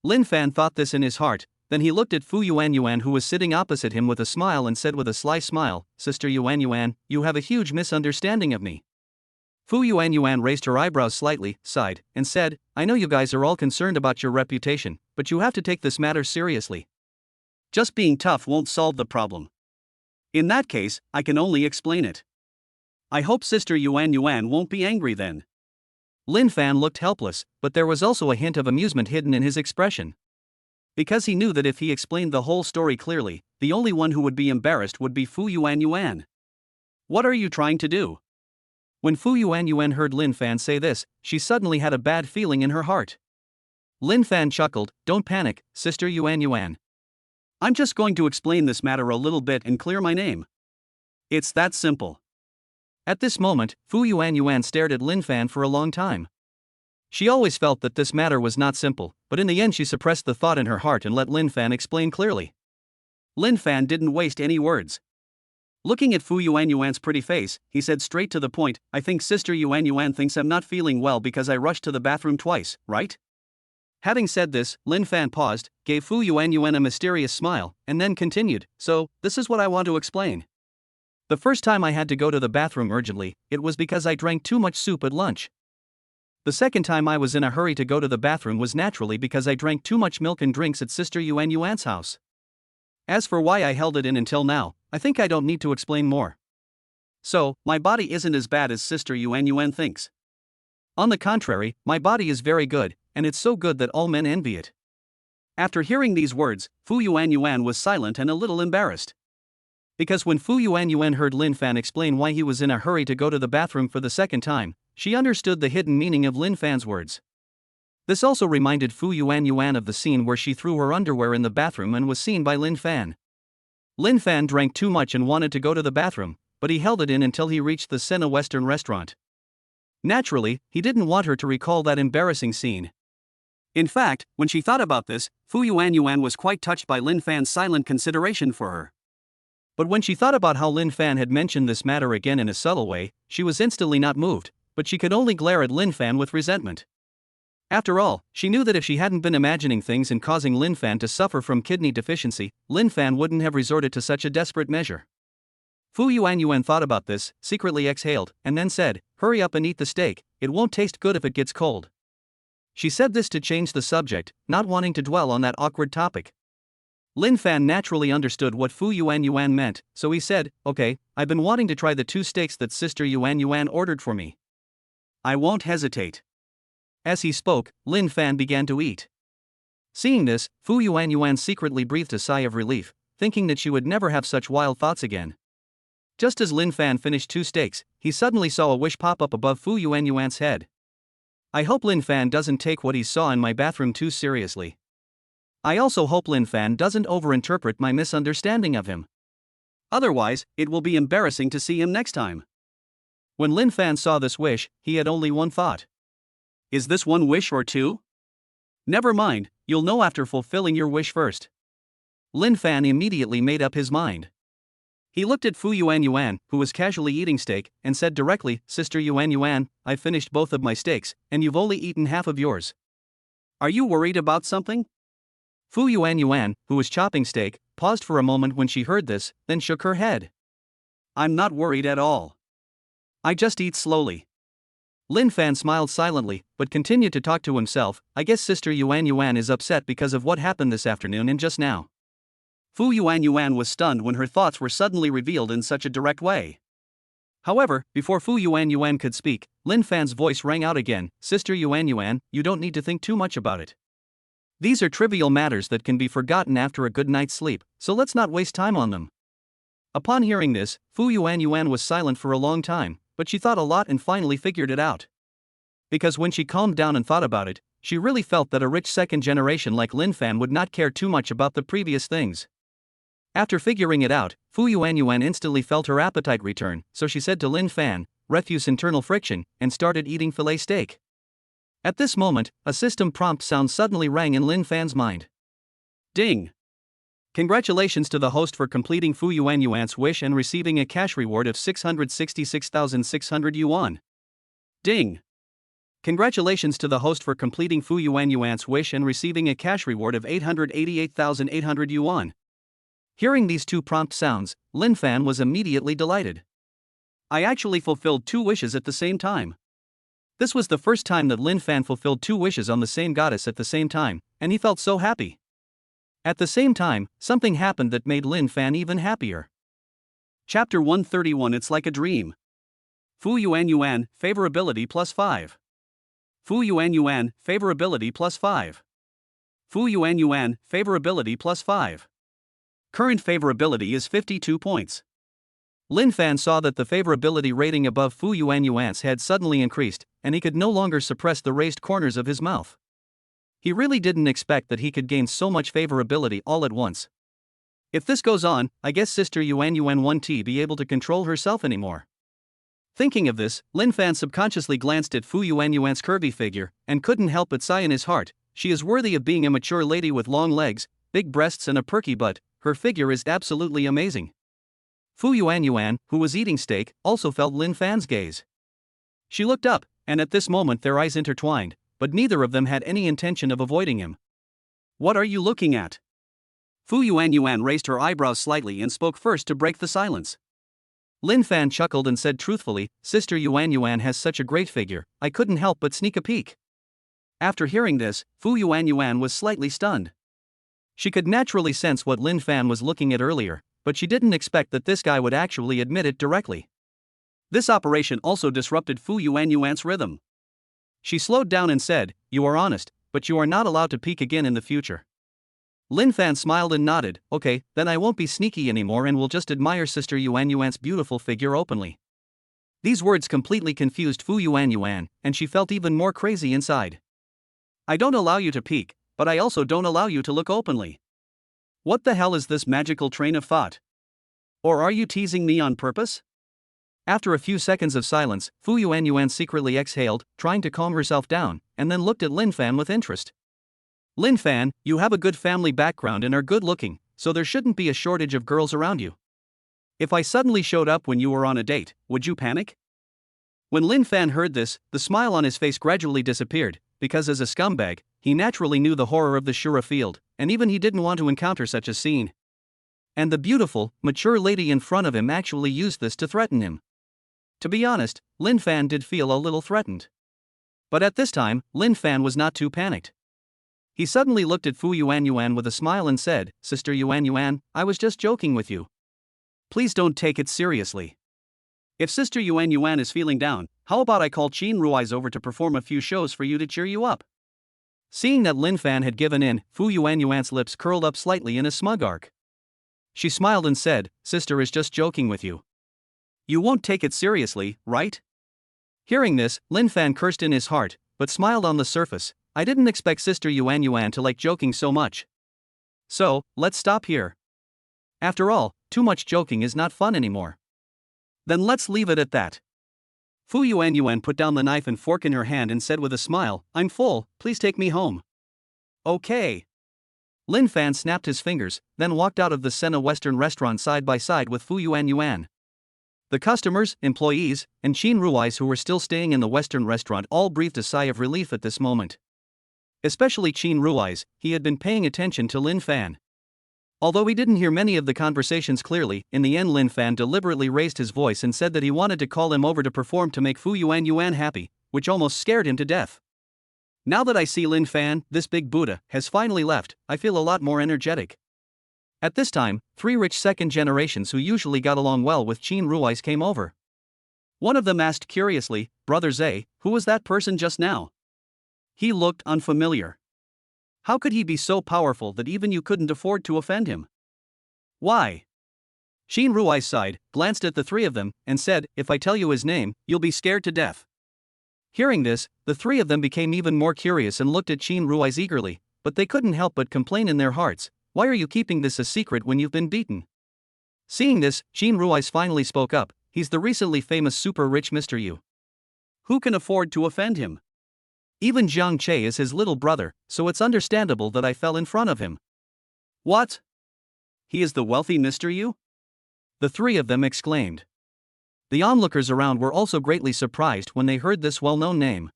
Lin Fan thought this in his heart, then he looked at Fu Yuan who was sitting opposite him with a smile and said with a sly smile, Sister Yuan, you have a huge misunderstanding of me. Fu Yuan raised her eyebrows slightly, sighed, and said, I know you guys are all concerned about your reputation, but you have to take this matter seriously. Just being tough won't solve the problem. In that case, I can only explain it. I hope Sister Yuan won't be angry then. Lin Fan looked helpless, but there was also a hint of amusement hidden in his expression. Because he knew that if he explained the whole story clearly, the only one who would be embarrassed would be Fu Yuan. What are you trying to do? When Fu Yuan heard Lin Fan say this, she suddenly had a bad feeling in her heart. Lin Fan chuckled, Don't panic, Sister Yuan. I'm just going to explain this matter a little bit and clear my name. It's that simple. At this moment, Fu Yuan stared at Lin Fan for a long time. She always felt that this matter was not simple, but in the end she suppressed the thought in her heart and let Lin Fan explain clearly. Lin Fan didn't waste any words. Looking at Fu Yuanyuan's pretty face, he said straight to the point, I think Sister Yuanyuan thinks I'm not feeling well because I rushed to the bathroom twice, right? Having said this, Lin Fan paused, gave Fu Yuanyuan a mysterious smile, and then continued, so, this is what I want to explain. The first time I had to go to the bathroom urgently, it was because I drank too much soup at lunch. The second time I was in a hurry to go to the bathroom was naturally because I drank too much milk and drinks at Sister Yuanyuan's house. As for why I held it in until now, I think I don't need to explain more. So, my body isn't as bad as Sister Yuanyuan thinks. On the contrary, my body is very good, and it's so good that all men envy it. After hearing these words, Fu Yuanyuan was silent and a little embarrassed. Because when Fu Yuanyuan heard Lin Fan explain why he was in a hurry to go to the bathroom for the second time, she understood the hidden meaning of Lin Fan's words. This also reminded Fu Yuanyuan of the scene where she threw her underwear in the bathroom and was seen by Lin Fan. Lin Fan drank too much and wanted to go to the bathroom, but he held it in until he reached the Sena Western restaurant. Naturally, he didn't want her to recall that embarrassing scene. In fact, when she thought about this, Fu Yuanyuan was quite touched by Lin Fan's silent consideration for her. But when she thought about how Lin Fan had mentioned this matter again in a subtle way, she was instantly not moved, but she could only glare at Lin Fan with resentment. After all, she knew that if she hadn't been imagining things and causing Lin Fan to suffer from kidney deficiency, Lin Fan wouldn't have resorted to such a desperate measure. Fu Yuanyuan thought about this, secretly exhaled, and then said, hurry up and eat the steak, it won't taste good if it gets cold. She said this to change the subject, not wanting to dwell on that awkward topic. Lin Fan naturally understood what Fu Yuanyuan meant, so he said, okay, I've been wanting to try the 2 steaks that Sister Yuanyuan ordered for me. I won't hesitate. As he spoke, Lin Fan began to eat. Seeing this, Fu Yuanyuan secretly breathed a sigh of relief, thinking that she would never have such wild thoughts again. Just as Lin Fan finished 2 steaks, he suddenly saw a wish pop up above Fu Yuanyuan's head. I hope Lin Fan doesn't take what he saw in my bathroom too seriously. I also hope Lin Fan doesn't overinterpret my misunderstanding of him. Otherwise, it will be embarrassing to see him next time. When Lin Fan saw this wish, he had only one thought. Is this 1 wish or 2? Never mind, you'll know after fulfilling your wish first. Lin Fan immediately made up his mind. He looked at Fu Yuanyuan, who was casually eating steak, and said directly, Sister Yuanyuan, I've finished both of my steaks, and you've only eaten half of yours. Are you worried about something? Fu Yuanyuan, who was chopping steak, paused for a moment when she heard this, then shook her head. I'm not worried at all. I just eat slowly. Lin Fan smiled silently, but continued to talk to himself, I guess Sister Yuanyuan is upset because of what happened this afternoon and just now. Fu Yuanyuan was stunned when her thoughts were suddenly revealed in such a direct way. However, before Fu Yuanyuan could speak, Lin Fan's voice rang out again, Sister Yuanyuan, you don't need to think too much about it. These are trivial matters that can be forgotten after a good night's sleep, so let's not waste time on them. Upon hearing this, Fu Yuanyuan was silent for a long time, but she thought a lot and finally figured it out. Because when she calmed down and thought about it, she really felt that a rich second generation like Lin Fan would not care too much about the previous things. After figuring it out, Fu Yuanyuan instantly felt her appetite return, so she said to Lin Fan, refuse internal friction, and started eating filet steak. At this moment, a system prompt sound suddenly rang in Lin Fan's mind. Ding! Congratulations to the host for completing Fu Yuanyuan's wish and receiving a cash reward of 666,600 yuan. Ding! Congratulations to the host for completing Fu Yuanyuan's wish and receiving a cash reward of 888,800 yuan. Hearing these 2 prompt sounds, Lin Fan was immediately delighted. I actually fulfilled 2 wishes at the same time. This was the first time that Lin Fan fulfilled 2 wishes on the same goddess at the same time, and he felt so happy. At the same time, something happened that made Lin Fan even happier. Chapter 131 It's like a dream. Fu Yuanyuan, favorability plus 5. Fu Yuanyuan, favorability plus 5. Fu Yuanyuan, favorability plus 5. Current favorability is 52 points. Lin Fan saw that the favorability rating above Fu Yuanyuan's had suddenly increased, and he could no longer suppress the raised corners of his mouth. He really didn't expect that he could gain so much favorability all at once. If this goes on, I guess Sister Yuanyuan won't be able to control herself anymore. Thinking of this, Lin Fan subconsciously glanced at Fu Yuanyuan's curvy figure, and couldn't help but sigh in his heart, she is worthy of being a mature lady with long legs, big breasts and a perky butt, her figure is absolutely amazing. Fu Yuanyuan, who was eating steak, also felt Lin Fan's gaze. She looked up, and at this moment their eyes intertwined, but neither of them had any intention of avoiding him. What are you looking at? Fu Yuanyuan raised her eyebrows slightly and spoke first to break the silence. Lin Fan chuckled and said truthfully, Sister Yuanyuan has such a great figure, I couldn't help but sneak a peek. After hearing this, Fu Yuanyuan was slightly stunned. She could naturally sense what Lin Fan was looking at earlier, but she didn't expect that this guy would actually admit it directly. This operation also disrupted Fu Yuanyuan's rhythm. She slowed down and said, You are honest, but you are not allowed to peek again in the future. Lin Fan smiled and nodded, Okay, then I won't be sneaky anymore and will just admire Sister Yuanyuan's beautiful figure openly. These words completely confused Fu Yuanyuan, and she felt even more crazy inside. I don't allow you to peek, but I also don't allow you to look openly. What the hell is this magical train of thought? Or are you teasing me on purpose? After a few seconds of silence, Fu Yuanyuan secretly exhaled, trying to calm herself down, and then looked at Lin Fan with interest. Lin Fan, you have a good family background and are good looking, so there shouldn't be a shortage of girls around you. If I suddenly showed up when you were on a date, would you panic? When Lin Fan heard this, the smile on his face gradually disappeared, because as a scumbag, he naturally knew the horror of the Shura field, and even he didn't want to encounter such a scene. And the beautiful, mature lady in front of him actually used this to threaten him. To be honest, Lin Fan did feel a little threatened. But at this time, Lin Fan was not too panicked. He suddenly looked at Fu Yuanyuan with a smile and said, Sister Yuanyuan, I was just joking with you. Please don't take it seriously. If Sister Yuanyuan is feeling down, how about I call Qin Ruiz over to perform a few shows for you to cheer you up? Seeing that Lin Fan had given in, Fu Yuanyuan's lips curled up slightly in a smug arc. She smiled and said, Sister is just joking with you. You won't take it seriously, right? Hearing this, Lin Fan cursed in his heart, but smiled on the surface. I didn't expect Sister Yuanyuan to like joking so much. So, let's stop here. After all, too much joking is not fun anymore. Then let's leave it at that. Fu Yuanyuan put down the knife and fork in her hand and said with a smile, I'm full, please take me home. Okay. Lin Fan snapped his fingers, then walked out of the Sena Western restaurant side by side with Fu Yuanyuan. The customers, employees, and Qin Ruiz who were still staying in the Western restaurant all breathed a sigh of relief at this moment. Especially Qin Ruiz, he had been paying attention to Lin Fan. Although he didn't hear many of the conversations clearly, in the end Lin Fan deliberately raised his voice and said that he wanted to call him over to perform to make Fu Yuanyuan happy, which almost scared him to death. Now that I see Lin Fan, this big Buddha, has finally left, I feel a lot more energetic. At this time, 3 rich second generations who usually got along well with Qin Ruiz came over. One of them asked curiously, Brother Zhe, who was that person just now? He looked unfamiliar. How could he be so powerful that even you couldn't afford to offend him? Why? Qin Ruiz sighed, glanced at the 3 of them, and said, If I tell you his name, you'll be scared to death. Hearing this, the 3 of them became even more curious and looked at Qin Ruiz eagerly, but they couldn't help but complain in their hearts, Why are you keeping this a secret when you've been beaten? Seeing this, Qin Ruiz finally spoke up, He's the recently famous super rich Mr. Yu. Who can afford to offend him? Even Jiang Che is his little brother, so it's understandable that I fell in front of him. What? He is the wealthy Mr. Yu? The 3 of them exclaimed. The onlookers around were also greatly surprised when they heard this well-known name.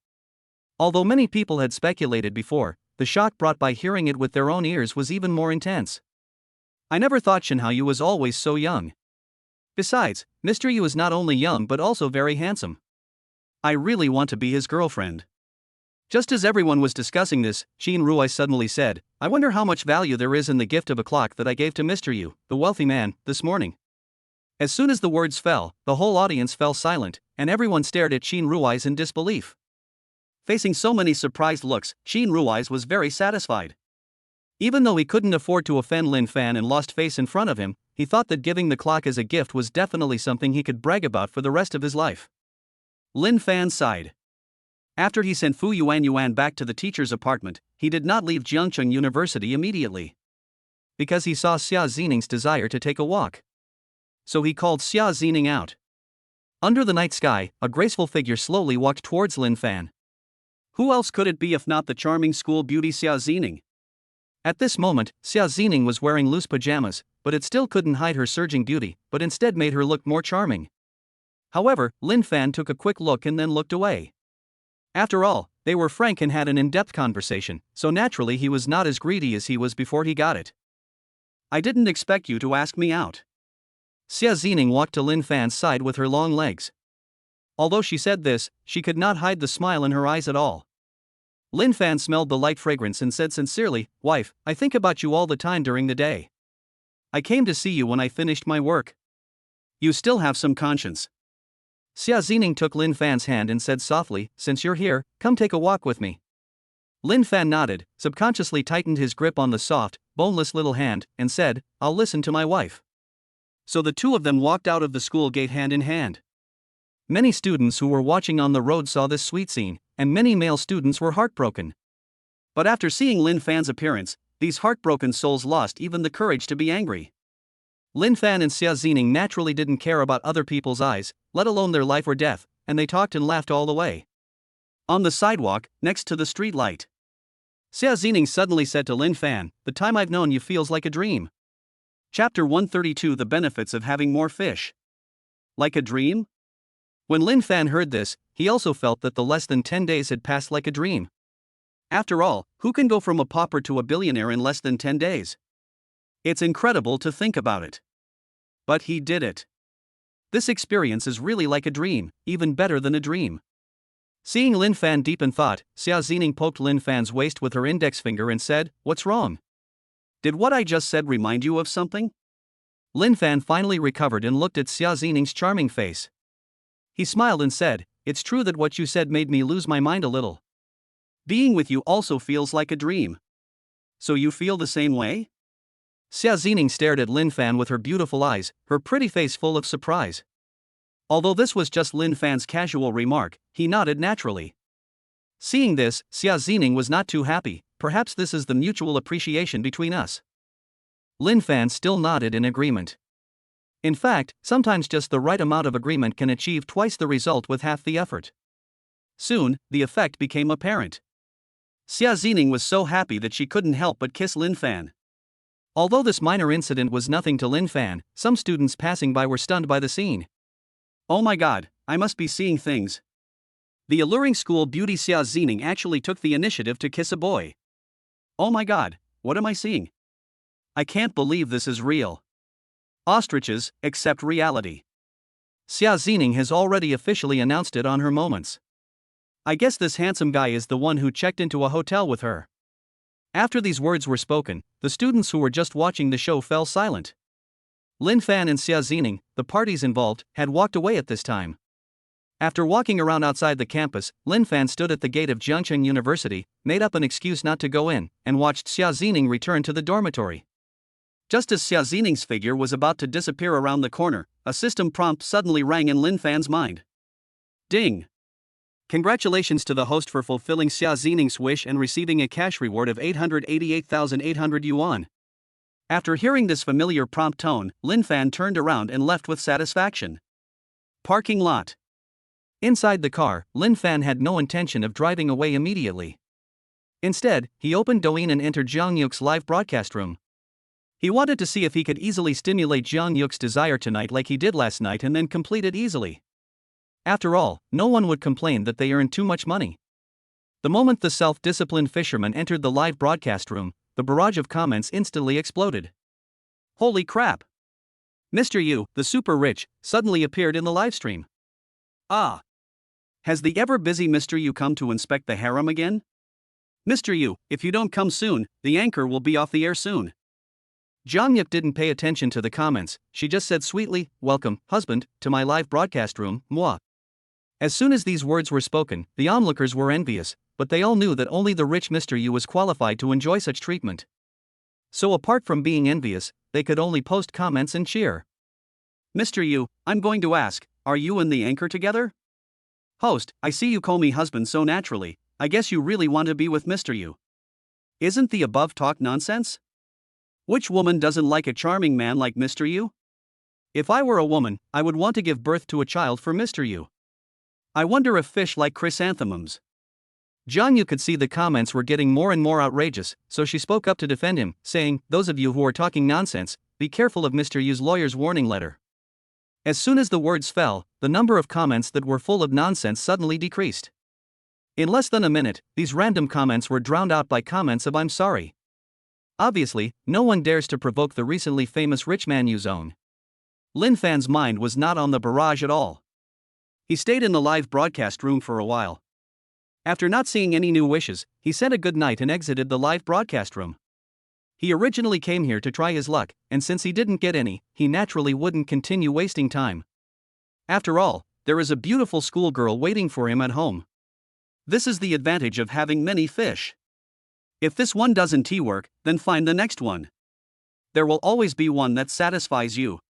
Although many people had speculated before, the shock brought by hearing it with their own ears was even more intense. I never thought Shinhao Yu was always so young. Besides, Mr. Yu is not only young but also very handsome. I really want to be his girlfriend. Just as everyone was discussing this, Qin Ruiz suddenly said, I wonder how much value there is in the gift of a clock that I gave to Mr. Yu, the wealthy man, this morning. As soon as the words fell, the whole audience fell silent, and everyone stared at Qin Ruiz in disbelief. Facing so many surprised looks, Qin Ruiz was very satisfied. Even though he couldn't afford to offend Lin Fan and lost face in front of him, he thought that giving the clock as a gift was definitely something he could brag about for the rest of his life. Lin Fan sighed. After he sent Fu Yuanyuan back to the teacher's apartment, he did not leave Jiangcheng University immediately. Because he saw Xia Xining's desire to take a walk. So he called Xia Xining out. Under the night sky, a graceful figure slowly walked towards Lin Fan. Who else could it be if not the charming school beauty Xia Xining? At this moment, Xia Xining was wearing loose pajamas, but it still couldn't hide her surging beauty, but instead made her look more charming. However, Lin Fan took a quick look and then looked away. After all, they were frank and had an in-depth conversation, so naturally he was not as greedy as he was before he got it. I didn't expect you to ask me out. Xia Zining walked to Lin Fan's side with her long legs. Although she said this, she could not hide the smile in her eyes at all. Lin Fan smelled the light fragrance and said sincerely, "Wife, I think about you all the time during the day. I came to see you when I finished my work." You still have some conscience. Xia Zining took Lin Fan's hand and said softly, "Since you're here, come take a walk with me." Lin Fan nodded, subconsciously tightened his grip on the soft, boneless little hand, and said, "I'll listen to my wife." So the two of them walked out of the school gate hand in hand. Many students who were watching on the road saw this sweet scene, and many male students were heartbroken. But after seeing Lin Fan's appearance, these heartbroken souls lost even the courage to be angry. Lin Fan and Xia Zining naturally didn't care about other people's eyes, let alone their life or death, and they talked and laughed all the way. On the sidewalk, next to the street light, Xia Zining suddenly said to Lin Fan, "The time I've known you feels like a dream." Chapter 132: The Benefits of Having More Fish. Like a dream? When Lin Fan heard this, he also felt that the less than 10 days had passed like a dream. After all, who can go from a pauper to a billionaire in less than 10 days? It's incredible to think about it. But he did it. This experience is really like a dream, even better than a dream. Seeing Lin Fan deep in thought, Xia Zining poked Lin Fan's waist with her index finger and said, "What's wrong? Did what I just said remind you of something?" Lin Fan finally recovered and looked at Xia Zining's charming face. He smiled and said, "It's true that what you said made me lose my mind a little. Being with you also feels like a dream. So you feel the same way?" Xia Zining stared at Lin Fan with her beautiful eyes, her pretty face full of surprise. Although this was just Lin Fan's casual remark, he nodded naturally. Seeing this, Xia Zining was not too happy. "Perhaps this is the mutual appreciation between us." Lin Fan still nodded in agreement. In fact, sometimes just the right amount of agreement can achieve twice the result with half the effort. Soon, the effect became apparent. Xia Zining was so happy that she couldn't help but kiss Lin Fan. Although this minor incident was nothing to Lin Fan, some students passing by were stunned by the scene. "Oh my god, I must be seeing things." The alluring school beauty Xia Zining actually took the initiative to kiss a boy. "Oh my god, what am I seeing? I can't believe this is real." Ostriches accept reality. Xia Zining has already officially announced it on her Moments. "I guess this handsome guy is the one who checked into a hotel with her." After these words were spoken, the students who were just watching the show fell silent. Lin Fan and Xia Zining, the parties involved, had walked away at this time. After walking around outside the campus, Lin Fan stood at the gate of Jiangcheng University, made up an excuse not to go in, and watched Xia Zining return to the dormitory. Just as Xia Zining's figure was about to disappear around the corner, a system prompt suddenly rang in Lin Fan's mind. Ding! Congratulations to the host for fulfilling Xia Zining's wish and receiving a cash reward of 888,800 yuan. After hearing this familiar prompt tone, Lin Fan turned around and left with satisfaction. Parking lot. Inside the car, Lin Fan had no intention of driving away immediately. Instead, he opened Douyin and entered Jiang Yuk's live broadcast room. He wanted to see if he could easily stimulate Jiang Yuk's desire tonight like he did last night and then complete it easily. After all, no one would complain that they earned too much money. The moment the self-disciplined fisherman entered the live broadcast room, the barrage of comments instantly exploded. Holy crap! Mr. Yu, the super rich, suddenly appeared in the livestream. Ah! Has the ever-busy Mr. Yu come to inspect the harem again? Mr. Yu, if you don't come soon, the anchor will be off the air soon. Jiang Yuk didn't pay attention to the comments, she just said sweetly, "Welcome, husband, to my live broadcast room, moi." As soon as these words were spoken, the onlookers were envious, but they all knew that only the rich Mr. Yu was qualified to enjoy such treatment. So apart from being envious, they could only post comments and cheer. Mr. Yu, I'm going to ask, are you and the anchor together? Host, I see you call me husband so naturally, I guess you really want to be with Mr. Yu. Isn't the above talk nonsense? Which woman doesn't like a charming man like Mr. Yu? If I were a woman, I would want to give birth to a child for Mr. Yu. I wonder if fish like chrysanthemums. Jiang Yu could see the comments were getting more and more outrageous, so she spoke up to defend him, saying, "Those of you who are talking nonsense, be careful of Mr. Yu's lawyer's warning letter. As soon as the words fell, the number of comments that were full of nonsense suddenly decreased. In less than a minute, these random comments were drowned out by comments of "I'm sorry." Obviously, no one dares to provoke the recently famous rich man Yu zone. Lin Fan's mind was not on the barrage at all. He stayed in the live broadcast room for a while. After not seeing any new wishes, he said a good night and exited the live broadcast room. He originally came here to try his luck, and since he didn't get any, he naturally wouldn't continue wasting time. After all, there is a beautiful schoolgirl waiting for him at home. This is the advantage of having many fish. If this one doesn't work, then find the next one. There will always be one that satisfies you.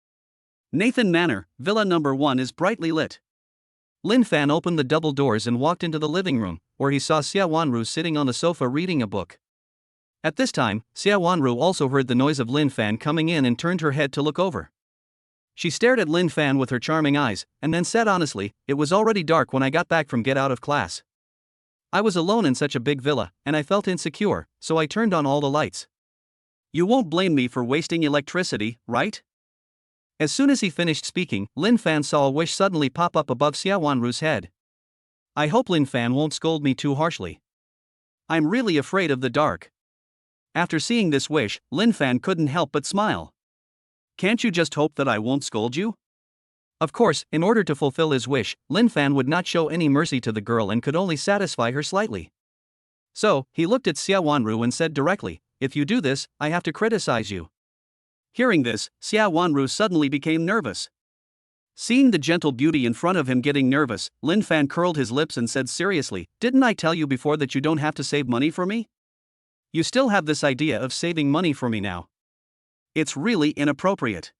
Nathan Manor, Villa Number 1 is brightly lit. Lin Fan opened the double doors and walked into the living room, where he saw Xia Wanru sitting on the sofa reading a book. At this time, Xia Wanru also heard the noise of Lin Fan coming in and turned her head to look over. She stared at Lin Fan with her charming eyes, and then said honestly, "It was already dark when I got back from get out of class. I was alone in such a big villa, and I felt insecure, so I turned on all the lights. You won't blame me for wasting electricity, right?" As soon as he finished speaking, Lin Fan saw a wish suddenly pop up above Xia Wanru's head. "I hope Lin Fan won't scold me too harshly. I'm really afraid of the dark." After seeing this wish, Lin Fan couldn't help but smile. "Can't you just hope that I won't scold you?" Of course, in order to fulfill his wish, Lin Fan would not show any mercy to the girl and could only satisfy her slightly. So, he looked at Xia Wanru and said directly, "If you do this, I have to criticize you." Hearing this, Xia Wanru suddenly became nervous. Seeing the gentle beauty in front of him getting nervous, Lin Fan curled his lips and said seriously, "Didn't I tell you before that you don't have to save money for me? You still have this idea of saving money for me now. It's really inappropriate.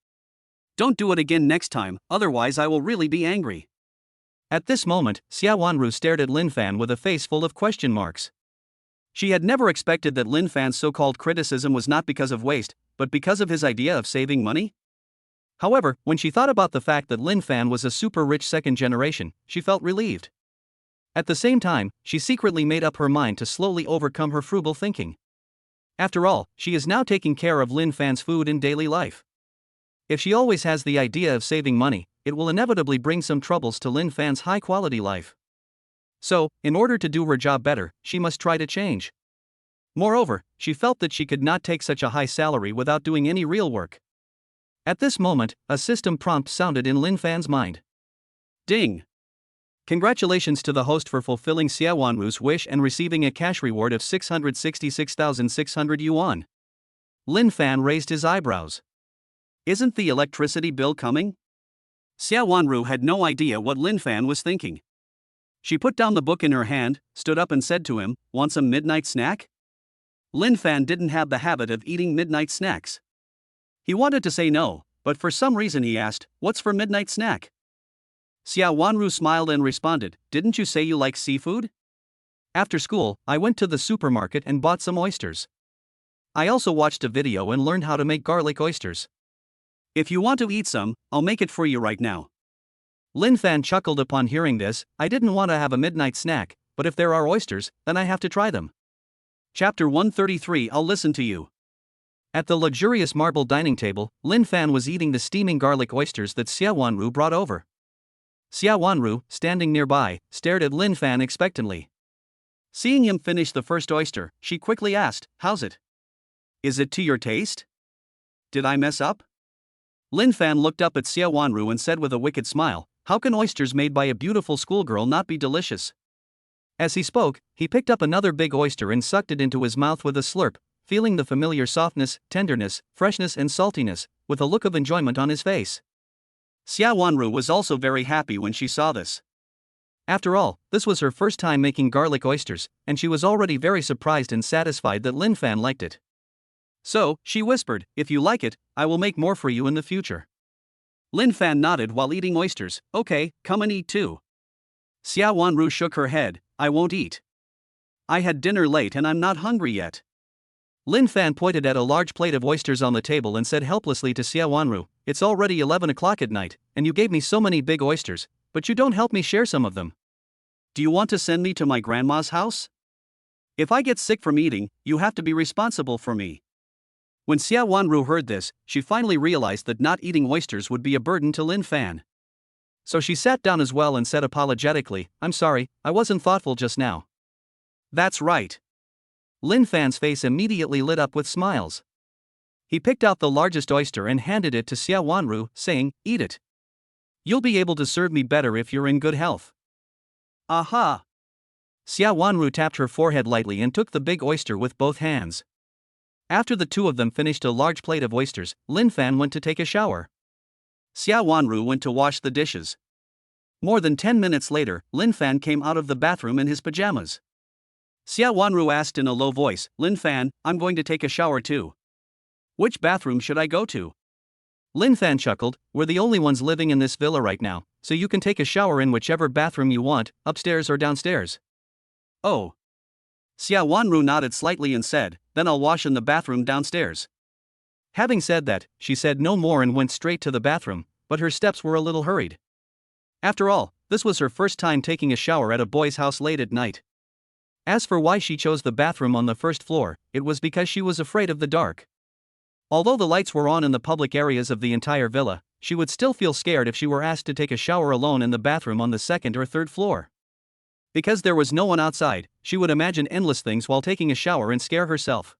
Don't do it again next time, otherwise I will really be angry." At this moment, Xia Wanru stared at Lin Fan with a face full of question marks. She had never expected that Lin Fan's so-called criticism was not because of waste, but because of his idea of saving money. However, when she thought about the fact that Lin Fan was a super rich second generation, she felt relieved. At the same time, she secretly made up her mind to slowly overcome her frugal thinking. After all, she is now taking care of Lin Fan's food in daily life. If she always has the idea of saving money, it will inevitably bring some troubles to Lin Fan's high-quality life. So, in order to do her job better, she must try to change. Moreover, she felt that she could not take such a high salary without doing any real work. At this moment, a system prompt sounded in Lin Fan's mind. Ding! Congratulations to the host for fulfilling Xia Wanru's wish and receiving a cash reward of 666,600 yuan. Lin Fan raised his eyebrows. Isn't the electricity bill coming? Xia Wanru had no idea what Lin Fan was thinking. She put down the book in her hand, stood up and said to him, "Want some midnight snack?" Lin Fan didn't have the habit of eating midnight snacks. He wanted to say no, but for some reason he asked, "What's for midnight snack?" Xia Wanru smiled and responded, "Didn't you say you like seafood? After school, I went to the supermarket and bought some oysters. I also watched a video and learned how to make garlic oysters. If you want to eat some, I'll make it for you right now." Lin Fan chuckled upon hearing this. "I didn't want to have a midnight snack, but if there are oysters, then I have to try them." Chapter 133 I'll listen to you. At the luxurious marble dining table, Lin Fan was eating the steaming garlic oysters that Xia Wanru brought over. Xia Wanru, standing nearby, stared at Lin Fan expectantly. Seeing him finish the first oyster, she quickly asked, "How's it? Is it to your taste? Did I mess up?" Lin Fan looked up at Xia Wanru and said with a wicked smile, "How can oysters made by a beautiful schoolgirl not be delicious?" As he spoke, he picked up another big oyster and sucked it into his mouth with a slurp, feeling the familiar softness, tenderness, freshness and saltiness, with a look of enjoyment on his face. Xia Wanru was also very happy when she saw this. After all, this was her first time making garlic oysters, and she was already very surprised and satisfied that Lin Fan liked it. So, she whispered, "If you like it, I will make more for you in the future." Lin Fan nodded while eating oysters. "Okay, come and eat too." Xia Wanru shook her head, "I won't eat. I had dinner late and I'm not hungry yet." Lin Fan pointed at a large plate of oysters on the table and said helplessly to Xia Wanru, "It's already 11 o'clock at night, and you gave me so many big oysters, but you don't help me share some of them. Do you want to send me to my grandma's house? If I get sick from eating, you have to be responsible for me." When Xia Wanru heard this, she finally realized that not eating oysters would be a burden to Lin Fan. So she sat down as well and said apologetically, "I'm sorry, I wasn't thoughtful just now." That's right. Lin Fan's face immediately lit up with smiles. He picked out the largest oyster and handed it to Xia Wanru, saying, "Eat it. You'll be able to serve me better if you're in good health." Aha! Xia Wanru tapped her forehead lightly and took the big oyster with both hands. After the two of them finished a large plate of oysters, Lin Fan went to take a shower. Xia Wanru went to wash the dishes. More than 10 minutes later, Lin Fan came out of the bathroom in his pajamas. Xia Wanru asked in a low voice, "Lin Fan, I'm going to take a shower too. Which bathroom should I go to?" Lin Fan chuckled, "We're the only ones living in this villa right now, so you can take a shower in whichever bathroom you want, upstairs or downstairs." Oh. Xia Wanru nodded slightly and said, "Then I'll wash in the bathroom downstairs." Having said that, she said no more and went straight to the bathroom, but her steps were a little hurried. After all, this was her first time taking a shower at a boy's house late at night. As for why she chose the bathroom on the first floor, it was because she was afraid of the dark. Although the lights were on in the public areas of the entire villa, she would still feel scared if she were asked to take a shower alone in the bathroom on the second or third floor. Because there was no one outside, she would imagine endless things while taking a shower and scare herself.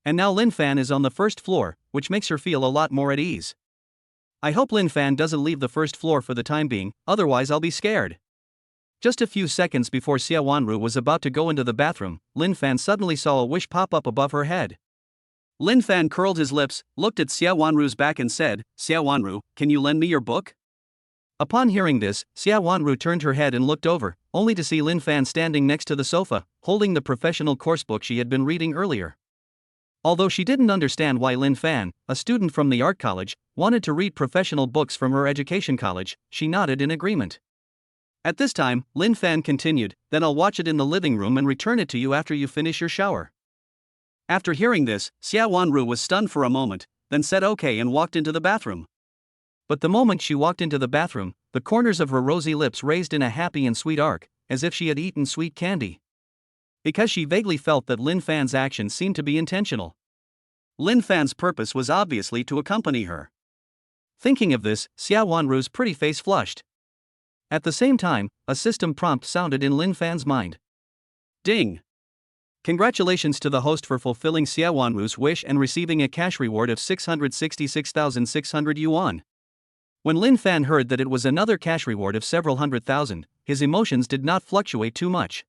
And now Lin Fan is on the first floor, which makes her feel a lot more at ease. I hope Lin Fan doesn't leave the first floor for the time being, otherwise I'll be scared. Just a few seconds before Xia Wanru was about to go into the bathroom, Lin Fan suddenly saw a wish pop up above her head. Lin Fan curled his lips, looked at Xia Wanru's back and said, "Xia Wanru, can you lend me your book?" Upon hearing this, Xia Wanru turned her head and looked over, only to see Lin Fan standing next to the sofa, holding the professional course book she had been reading earlier. Although she didn't understand why Lin Fan, a student from the art college, wanted to read professional books from her education college, she nodded in agreement. At this time, Lin Fan continued, "Then I'll watch it in the living room and return it to you after you finish your shower." After hearing this, Xia Wanru was stunned for a moment, then said okay and walked into the bathroom. But the moment she walked into the bathroom, the corners of her rosy lips raised in a happy and sweet arc, as if she had eaten sweet candy. Because she vaguely felt that Lin Fan's actions seemed to be intentional. Lin Fan's purpose was obviously to accompany her. Thinking of this, Xia Wanru's pretty face flushed. At the same time, a system prompt sounded in Lin Fan's mind. Ding! Congratulations to the host for fulfilling Xia Wanru's wish and receiving a cash reward of 666,600 yuan. When Lin Fan heard that it was another cash reward of several hundred thousand, his emotions did not fluctuate too much.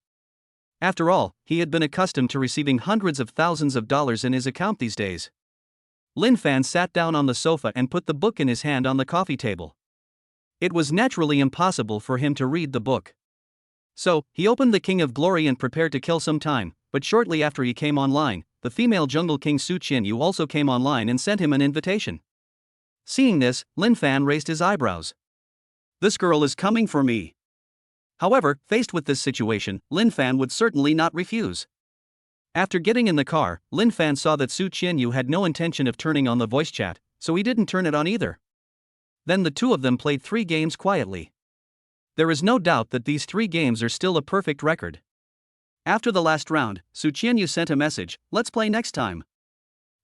After all, he had been accustomed to receiving hundreds of thousands of dollars in his account these days. Lin Fan sat down on the sofa and put the book in his hand on the coffee table. It was naturally impossible for him to read the book. So, he opened the King of Glory and prepared to kill some time, but shortly after he came online, the female jungle king Su Qianyu also came online and sent him an invitation. Seeing this, Lin Fan raised his eyebrows. This girl is coming for me. However, faced with this situation, Lin Fan would certainly not refuse. After getting in the car, Lin Fan saw that Su Qianyu had no intention of turning on the voice chat, so he didn't turn it on either. Then the two of them played 3 games quietly. There is no doubt that these 3 games are still a perfect record. After the last round, Su Qianyu sent a message, "Let's play next time.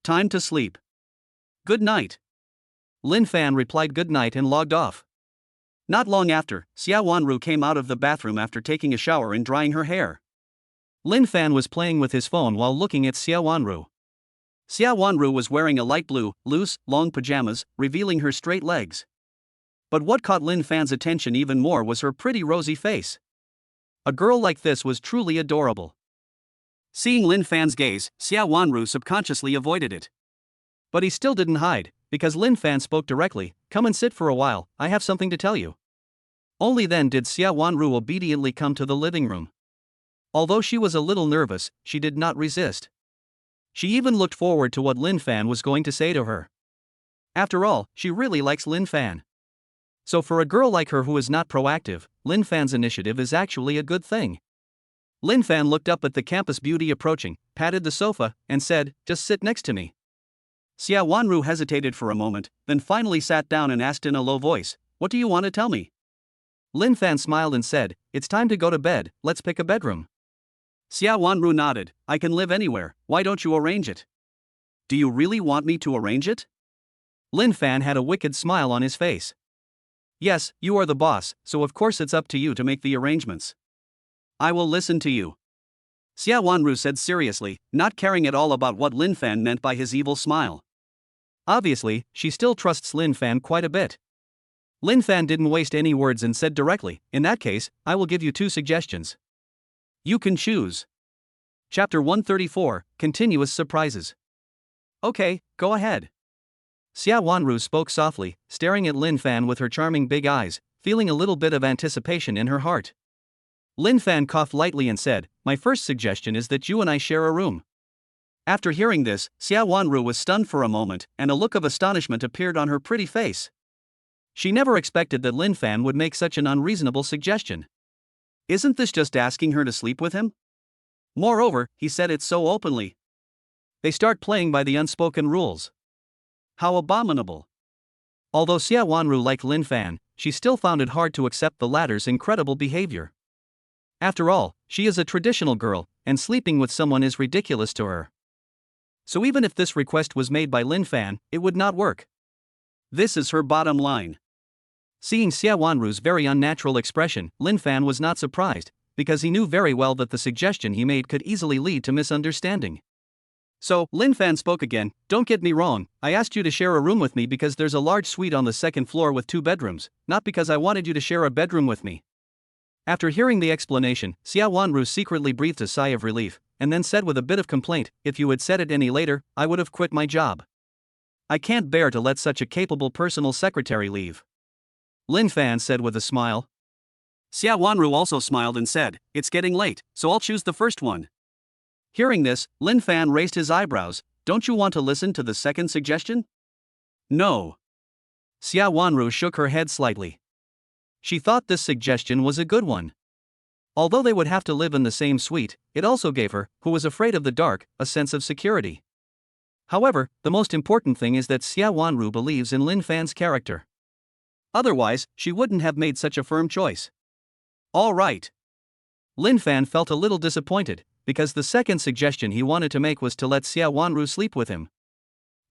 Time to sleep. Good night." Lin Fan replied good night and logged off. Not long after, Xia Wanru came out of the bathroom after taking a shower and drying her hair. Lin Fan was playing with his phone while looking at Xia Wanru. Xia Wanru was wearing a light blue, loose, long pajamas, revealing her straight legs. But what caught Lin Fan's attention even more was her pretty rosy face. A girl like this was truly adorable. Seeing Lin Fan's gaze, Xia Wanru subconsciously avoided it. But he still didn't hide, because Lin Fan spoke directly, "Come and sit for a while, I have something to tell you." Only then did Xia Wanru obediently come to the living room. Although she was a little nervous, she did not resist. She even looked forward to what Lin Fan was going to say to her. After all, she really likes Lin Fan. So for a girl like her who is not proactive, Lin Fan's initiative is actually a good thing. Lin Fan looked up at the campus beauty approaching, patted the sofa, and said, "Just sit next to me." Xia Wanru hesitated for a moment, then finally sat down and asked in a low voice, "What do you want to tell me?" Lin Fan smiled and said, "It's time to go to bed, let's pick a bedroom." Xia Wanru nodded, "I can live anywhere, why don't you arrange it?" Do you really want me to arrange it? Lin Fan had a wicked smile on his face. Yes, you are the boss, so of course it's up to you to make the arrangements. I will listen to you. Xia Wanru said seriously, not caring at all about what Lin Fan meant by his evil smile. Obviously, she still trusts Lin Fan quite a bit. Lin Fan didn't waste any words and said directly, in that case, I will give you 2 suggestions. You can choose. Chapter 134, Continuous Surprises. Okay, go ahead. Xia Wanru spoke softly, staring at Lin Fan with her charming big eyes, feeling a little bit of anticipation in her heart. Lin Fan coughed lightly and said, my first suggestion is that you and I share a room. After hearing this, Xia Wanru was stunned for a moment, and a look of astonishment appeared on her pretty face. She never expected that Lin Fan would make such an unreasonable suggestion. Isn't this just asking her to sleep with him? Moreover, he said it so openly. They start playing by the unspoken rules. How abominable. Although Xia Wanru liked Lin Fan, she still found it hard to accept the latter's incredible behavior. After all, she is a traditional girl, and sleeping with someone is ridiculous to her. So even if this request was made by Lin Fan, it would not work. This is her bottom line. Seeing Xia Wanru's very unnatural expression, Lin Fan was not surprised, because he knew very well that the suggestion he made could easily lead to misunderstanding. So, Lin Fan spoke again, don't get me wrong, I asked you to share a room with me because there's a large suite on the 2nd floor with 2 bedrooms, not because I wanted you to share a bedroom with me. After hearing the explanation, Xia Wanru secretly breathed a sigh of relief, and then said with a bit of complaint, if you had said it any later, I would have quit my job. I can't bear to let such a capable personal secretary leave. Lin Fan said with a smile. Xia Wanru also smiled and said, it's getting late, so I'll choose the first one. Hearing this, Lin Fan raised his eyebrows, don't you want to listen to the second suggestion? No. Xia Wanru shook her head slightly. She thought this suggestion was a good one. Although they would have to live in the same suite, it also gave her, who was afraid of the dark, a sense of security. However, the most important thing is that Xia Wanru believes in Lin Fan's character. Otherwise, she wouldn't have made such a firm choice. All right. Lin Fan felt a little disappointed, because the second suggestion he wanted to make was to let Xia Wanru sleep with him.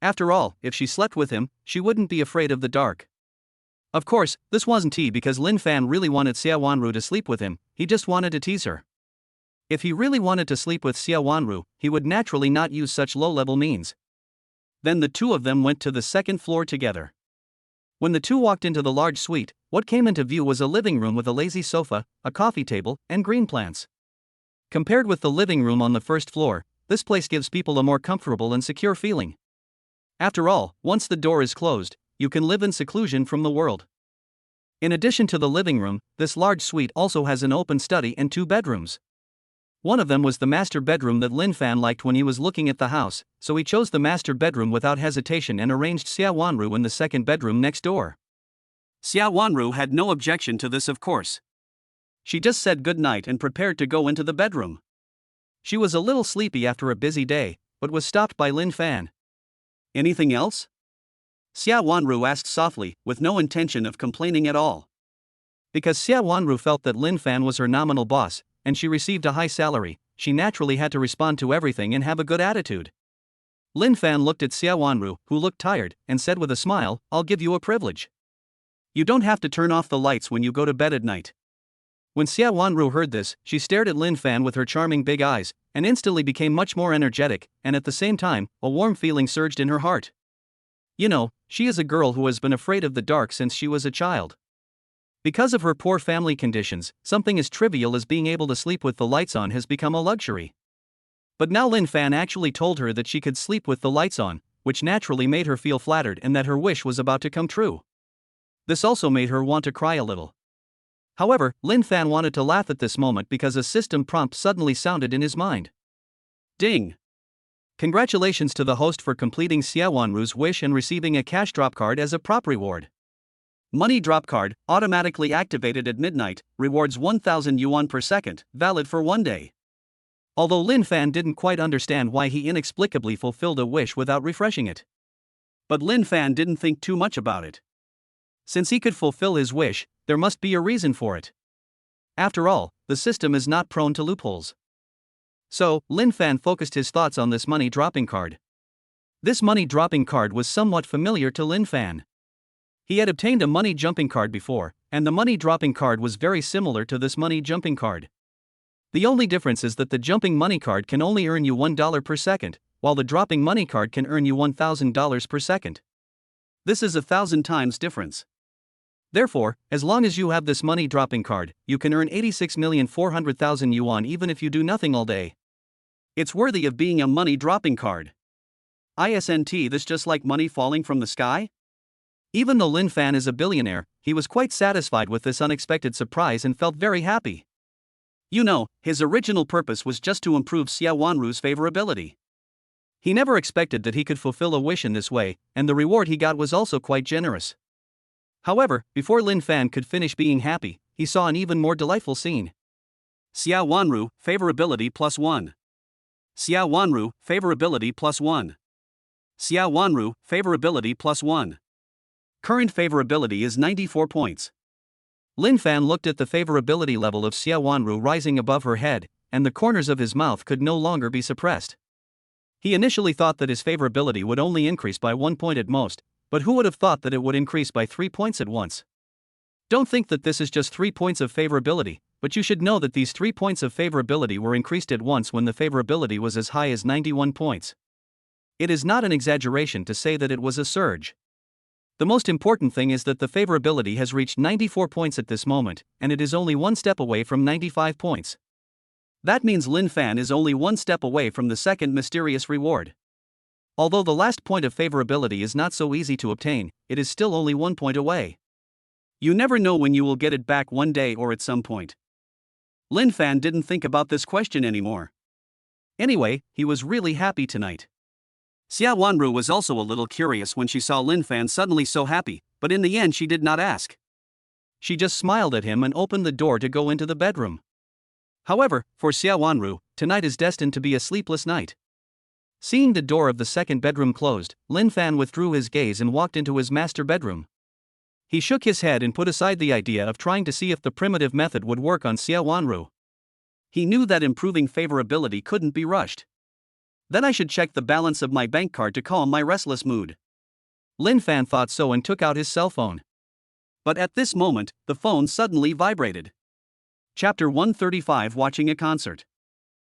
After all, if she slept with him, she wouldn't be afraid of the dark. Of course, this wasn't because Lin Fan really wanted Xia Wanru to sleep with him, he just wanted to tease her. If he really wanted to sleep with Xia Wanru, he would naturally not use such low-level means. Then the 2 of them went to the 2nd floor together. When the 2 walked into the large suite, what came into view was a living room with a lazy sofa, a coffee table, and green plants. Compared with the living room on the 1st floor, this place gives people a more comfortable and secure feeling. After all, once the door is closed, you can live in seclusion from the world. In addition to the living room, this large suite also has an open study and 2 bedrooms. One of them was the master bedroom that Lin Fan liked when he was looking at the house, so he chose the master bedroom without hesitation and arranged Xia Wanru in the 2nd bedroom next door. Xia Wanru had no objection to this, of course. She just said good night and prepared to go into the bedroom. She was a little sleepy after a busy day, but was stopped by Lin Fan. Anything else? Xia Wanru asked softly, with no intention of complaining at all. Because Xia Wanru felt that Lin Fan was her nominal boss, and she received a high salary, she naturally had to respond to everything and have a good attitude. Lin Fan looked at Xia Wanru, who looked tired, and said with a smile, I'll give you a privilege. You don't have to turn off the lights when you go to bed at night. When Xia Wanru heard this, she stared at Lin Fan with her charming big eyes, and instantly became much more energetic, and at the same time, a warm feeling surged in her heart. You know, she is a girl who has been afraid of the dark since she was a child. Because of her poor family conditions, something as trivial as being able to sleep with the lights on has become a luxury. But now Lin Fan actually told her that she could sleep with the lights on, which naturally made her feel flattered and that her wish was about to come true. This also made her want to cry a little. However, Lin Fan wanted to laugh at this moment because a system prompt suddenly sounded in his mind. Ding! Congratulations to the host for completing Xia Wanru's wish and receiving a cash drop card as a prop reward. Money drop card, automatically activated at midnight, rewards 1,000 yuan per second, valid for 1 day. Although Lin Fan didn't quite understand why he inexplicably fulfilled a wish without refreshing it. But Lin Fan didn't think too much about it. Since he could fulfill his wish, there must be a reason for it. After all, the system is not prone to loopholes. So, Lin Fan focused his thoughts on this money dropping card. This money-dropping card was somewhat familiar to Lin Fan. He had obtained a money-jumping card before, and the money-dropping card was very similar to this money-jumping card. The only difference is that the jumping money card can only earn you $1 per second, while the dropping money card can earn you $1,000 per second. This is 1,000 times difference. Therefore, as long as you have this money-dropping card, you can earn 86,400,000 yuan even if you do nothing all day. It's worthy of being a money-dropping card. Isn't this just like money falling from the sky? Even though Lin Fan is a billionaire, he was quite satisfied with this unexpected surprise and felt very happy. You know, his original purpose was just to improve Xia Wanru's favorability. He never expected that he could fulfill a wish in this way, and the reward he got was also quite generous. However, before Lin Fan could finish being happy, he saw an even more delightful scene. Xia Wanru, favorability +1. Xia Wanru, favorability +1. Xia Wanru, favorability +1. Current favorability is 94 points. Lin Fan looked at the favorability level of Xia Wanru rising above her head, and the corners of his mouth could no longer be suppressed. He initially thought that his favorability would only increase by 1 point at most, but who would have thought that it would increase by 3 points at once? Don't think that this is just 3 points of favorability, but you should know that these 3 points of favorability were increased at once when the favorability was as high as 91 points. It is not an exaggeration to say that it was a surge. The most important thing is that the favorability has reached 94 points at this moment, and it is only one step away from 95 points. That means Lin Fan is only one step away from the second mysterious reward. Although the last point of favorability is not so easy to obtain, it is still only 1 point away. You never know when you will get it back one day or at some point. Lin Fan didn't think about this question anymore. Anyway, he was really happy tonight. Xia Wanru was also a little curious when she saw Lin Fan suddenly so happy, but in the end she did not ask. She just smiled at him and opened the door to go into the bedroom. However, for Xia Wanru, tonight is destined to be a sleepless night. Seeing the door of the second bedroom closed, Lin Fan withdrew his gaze and walked into his master bedroom. He shook his head and put aside the idea of trying to see if the primitive method would work on Xia Wanru. He knew that improving favorability couldn't be rushed. Then I should check the balance of my bank card to calm my restless mood. Lin Fan thought so and took out his cell phone. But at this moment, the phone suddenly vibrated. Chapter 135, Watching a Concert.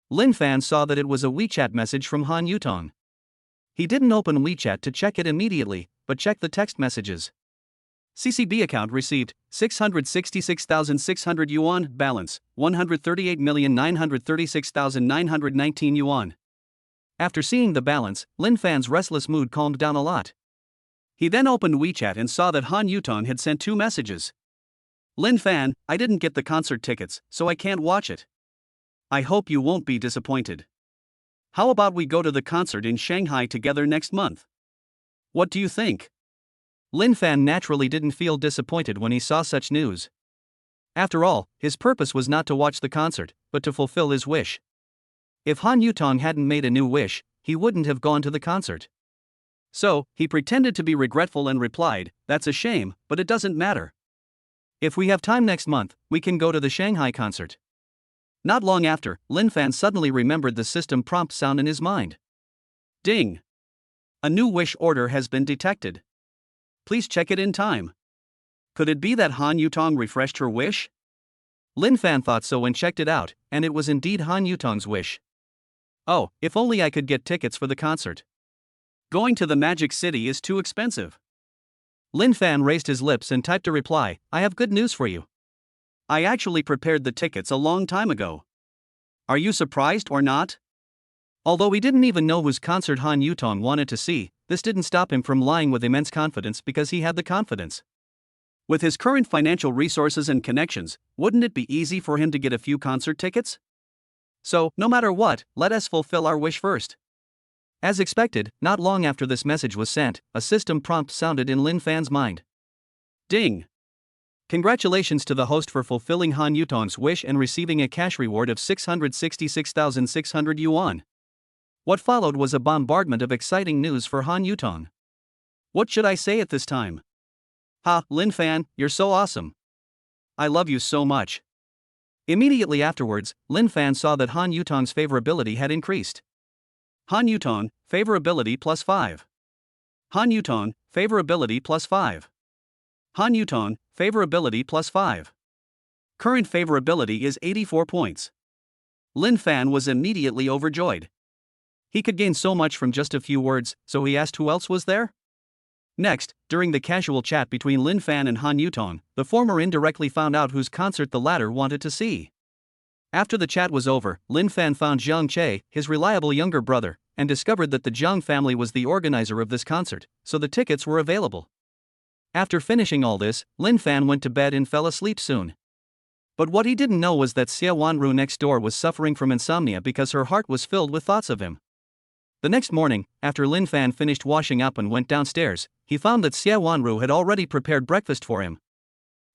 Lin Fan saw that it was a WeChat message from Han Yutong. He didn't open WeChat to check it immediately, but checked the text messages. CCB account received 666,600 yuan, balance 138,936,919 yuan. After seeing the balance, Lin Fan's restless mood calmed down a lot. He then opened WeChat and saw that Han Yutong had sent 2 messages. Lin Fan, I didn't get the concert tickets, so I can't watch it. I hope you won't be disappointed. How about we go to the concert in Shanghai together next month? What do you think? Lin Fan naturally didn't feel disappointed when he saw such news. After all, his purpose was not to watch the concert, but to fulfill his wish. If Han Yutong hadn't made a new wish, he wouldn't have gone to the concert. So, he pretended to be regretful and replied, "That's a shame, but it doesn't matter. If we have time next month, we can go to the Shanghai concert." Not long after, Lin Fan suddenly remembered the system prompt sound in his mind. Ding! A new wish order has been detected. Please check it in time. Could it be that Han Yutong refreshed her wish? Lin Fan thought so and checked it out, and it was indeed Han Yutong's wish. Oh, if only I could get tickets for the concert. Going to the Magic City is too expensive. Lin Fan raised his lips and typed a reply, "I have good news for you. I actually prepared the tickets a long time ago. Are you surprised or not?" Although he didn't even know whose concert Han Yutong wanted to see, this didn't stop him from lying with immense confidence because he had the confidence. With his current financial resources and connections, wouldn't it be easy for him to get a few concert tickets? So, no matter what, let us fulfill our wish first. As expected, not long after this message was sent, a system prompt sounded in Lin Fan's mind. Ding! Congratulations to the host for fulfilling Han Yutong's wish and receiving a cash reward of 666,600 yuan. What followed was a bombardment of exciting news for Han Yutong. What should I say at this time? Ha, Lin Fan, you're so awesome. I love you so much. Immediately afterwards, Lin Fan saw that Han Yutong's favorability had increased. Han Yutong, favorability plus 5. Han Yutong, favorability plus 5. Han Yutong, favorability plus 5. Current favorability is 84 points. Lin Fan was immediately overjoyed. He could gain so much from just a few words, so he asked who else was there? Next, during the casual chat between Lin Fan and Han Yutong, the former indirectly found out whose concert the latter wanted to see. After the chat was over, Lin Fan found Jiang Che, his reliable younger brother, and discovered that the Jiang family was the organizer of this concert, so the tickets were available. After finishing all this, Lin Fan went to bed and fell asleep soon. But what he didn't know was that Xia Wanru next door was suffering from insomnia because her heart was filled with thoughts of him. The next morning, after Lin Fan finished washing up and went downstairs, he found that Xia Wanru had already prepared breakfast for him.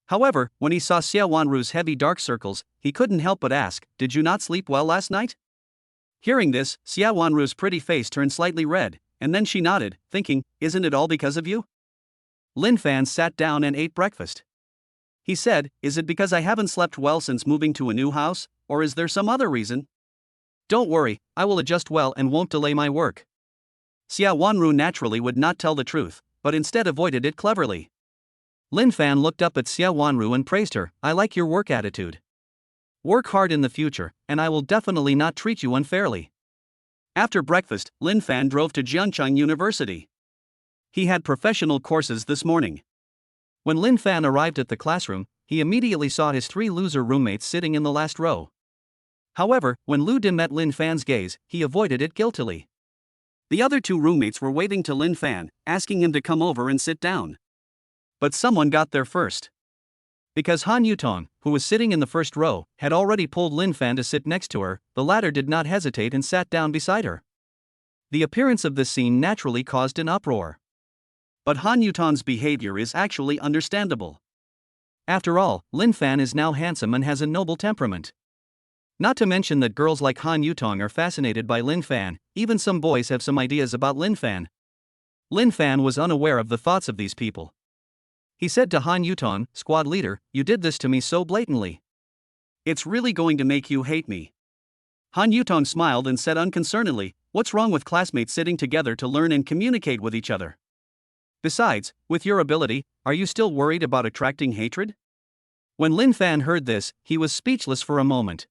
However, when he saw Xia Wanru's heavy dark circles, he couldn't help but ask, "Did you not sleep well last night?" Hearing this, Xia Wanru's pretty face turned slightly red, and then she nodded, thinking, "Isn't it all because of you?" Lin Fan sat down and ate breakfast. He said, "Is it because I haven't slept well since moving to a new house, or is there some other reason?" "Don't worry, I will adjust well and won't delay my work." Xia Wanru naturally would not tell the truth, but instead avoided it cleverly. Lin Fan looked up at Xia Wanru and praised her, "I like your work attitude. Work hard in the future, and I will definitely not treat you unfairly." After breakfast, Lin Fan drove to Jiangcheng University. He had professional courses this morning. When Lin Fan arrived at the classroom, he immediately saw his 3 loser roommates sitting in the last row. However, when Lu Dim met Lin Fan's gaze, he avoided it guiltily. The other 2 roommates were waving to Lin Fan, asking him to come over and sit down. But someone got there first. Because Han Yutong, who was sitting in the first row, had already pulled Lin Fan to sit next to her, the latter did not hesitate and sat down beside her. The appearance of this scene naturally caused an uproar. But Han Yutong's behavior is actually understandable. After all, Lin Fan is now handsome and has a noble temperament. Not to mention that girls like Han Yutong are fascinated by Lin Fan, even some boys have some ideas about Lin Fan. Lin Fan was unaware of the thoughts of these people. He said to Han Yutong, "Squad leader, you did this to me so blatantly. It's really going to make you hate me." Han Yutong smiled and said unconcernedly, "What's wrong with classmates sitting together to learn and communicate with each other? Besides, with your ability, are you still worried about attracting hatred?" When Lin Fan heard this, he was speechless for a moment.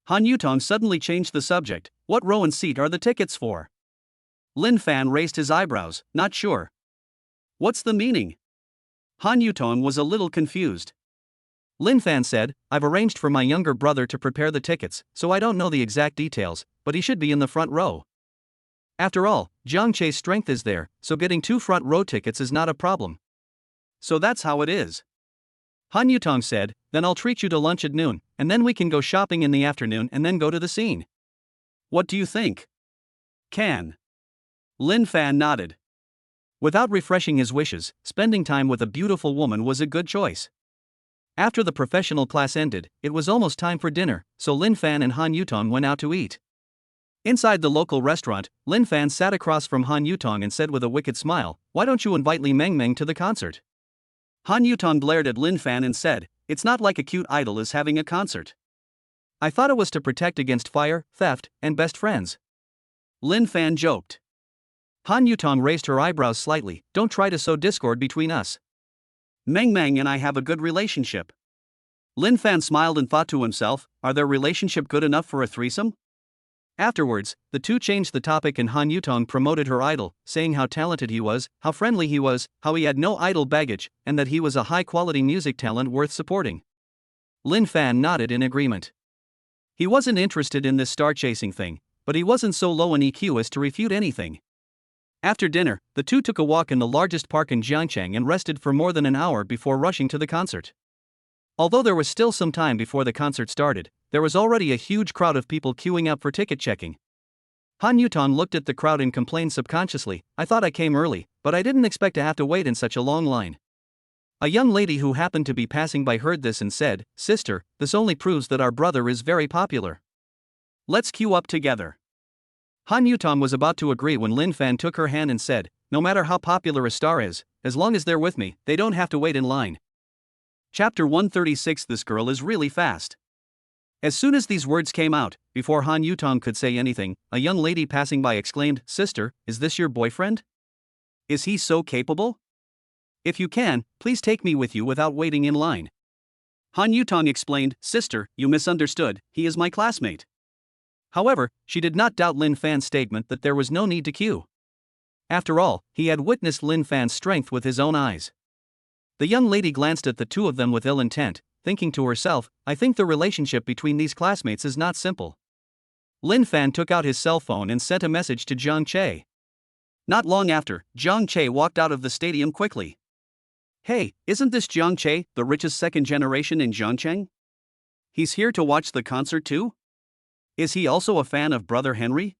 Han Yutong suddenly changed the subject, "What row and seat are the tickets for?" Lin Fan raised his eyebrows, not sure. "What's the meaning?" Han Yutong was a little confused. Lin Fan said, "I've arranged for my younger brother to prepare the tickets, so I don't know the exact details, but he should be in the front row. After all, Jiang Che's strength is there, so getting 2 front row tickets is not a problem." "So that's how it is." Han Yutong said, "Then I'll treat you to lunch at noon, and then we can go shopping in the afternoon and then go to the scene. What do you think?" "Can." Lin Fan nodded. Without refreshing his wishes, spending time with a beautiful woman was a good choice. After the professional class ended, it was almost time for dinner, so Lin Fan and Han Yutong went out to eat. Inside the local restaurant, Lin Fan sat across from Han Yutong and said with a wicked smile, "Why don't you invite Li Mengmeng to the concert?" Han Yutong glared at Lin Fan and said, "It's not like a cute idol is having a concert. I thought it was to protect against fire, theft, and best friends." Lin Fan joked. Han Yutong raised her eyebrows slightly, "Don't try to sow discord between us. Meng Meng and I have a good relationship." Lin Fan smiled and thought to himself, "Are their relationship good enough for a threesome?" Afterwards, the two changed the topic and Han Yutong promoted her idol, saying how talented he was, how friendly he was, how he had no idol baggage, and that he was a high-quality music talent worth supporting. Lin Fan nodded in agreement. He wasn't interested in this star-chasing thing, but he wasn't so low in EQ as to refute anything. After dinner, the two took a walk in the largest park in Jiangcheng and rested for more than an hour before rushing to the concert. Although there was still some time before the concert started, there was already a huge crowd of people queuing up for ticket checking. Han Yutong looked at the crowd and complained subconsciously, "I thought I came early, but I didn't expect to have to wait in such a long line." A young lady who happened to be passing by heard this and said, "Sister, this only proves that our brother is very popular. Let's queue up together." Han Yutong was about to agree when Lin Fan took her hand and said, "No matter how popular a star is, as long as they're with me, they don't have to wait in line." Chapter 136. This girl is really fast. As soon as these words came out, before Han Yutong could say anything, a young lady passing by exclaimed, "Sister, is this your boyfriend? Is he so capable? If you can, please take me with you without waiting in line." Han Yutong explained, "Sister, you misunderstood, he is my classmate." However, she did not doubt Lin Fan's statement that there was no need to queue. After all, he had witnessed Lin Fan's strength with his own eyes. The young lady glanced at the two of them with ill intent, thinking to herself, "I think the relationship between these classmates is not simple." Lin Fan took out his cell phone and sent a message to Zhang Che. Not long after, Zhang Che walked out of the stadium quickly. "Hey, isn't this Zhang Che, the richest second generation in Zhongcheng? He's here to watch the concert too? Is he also a fan of Brother Henry?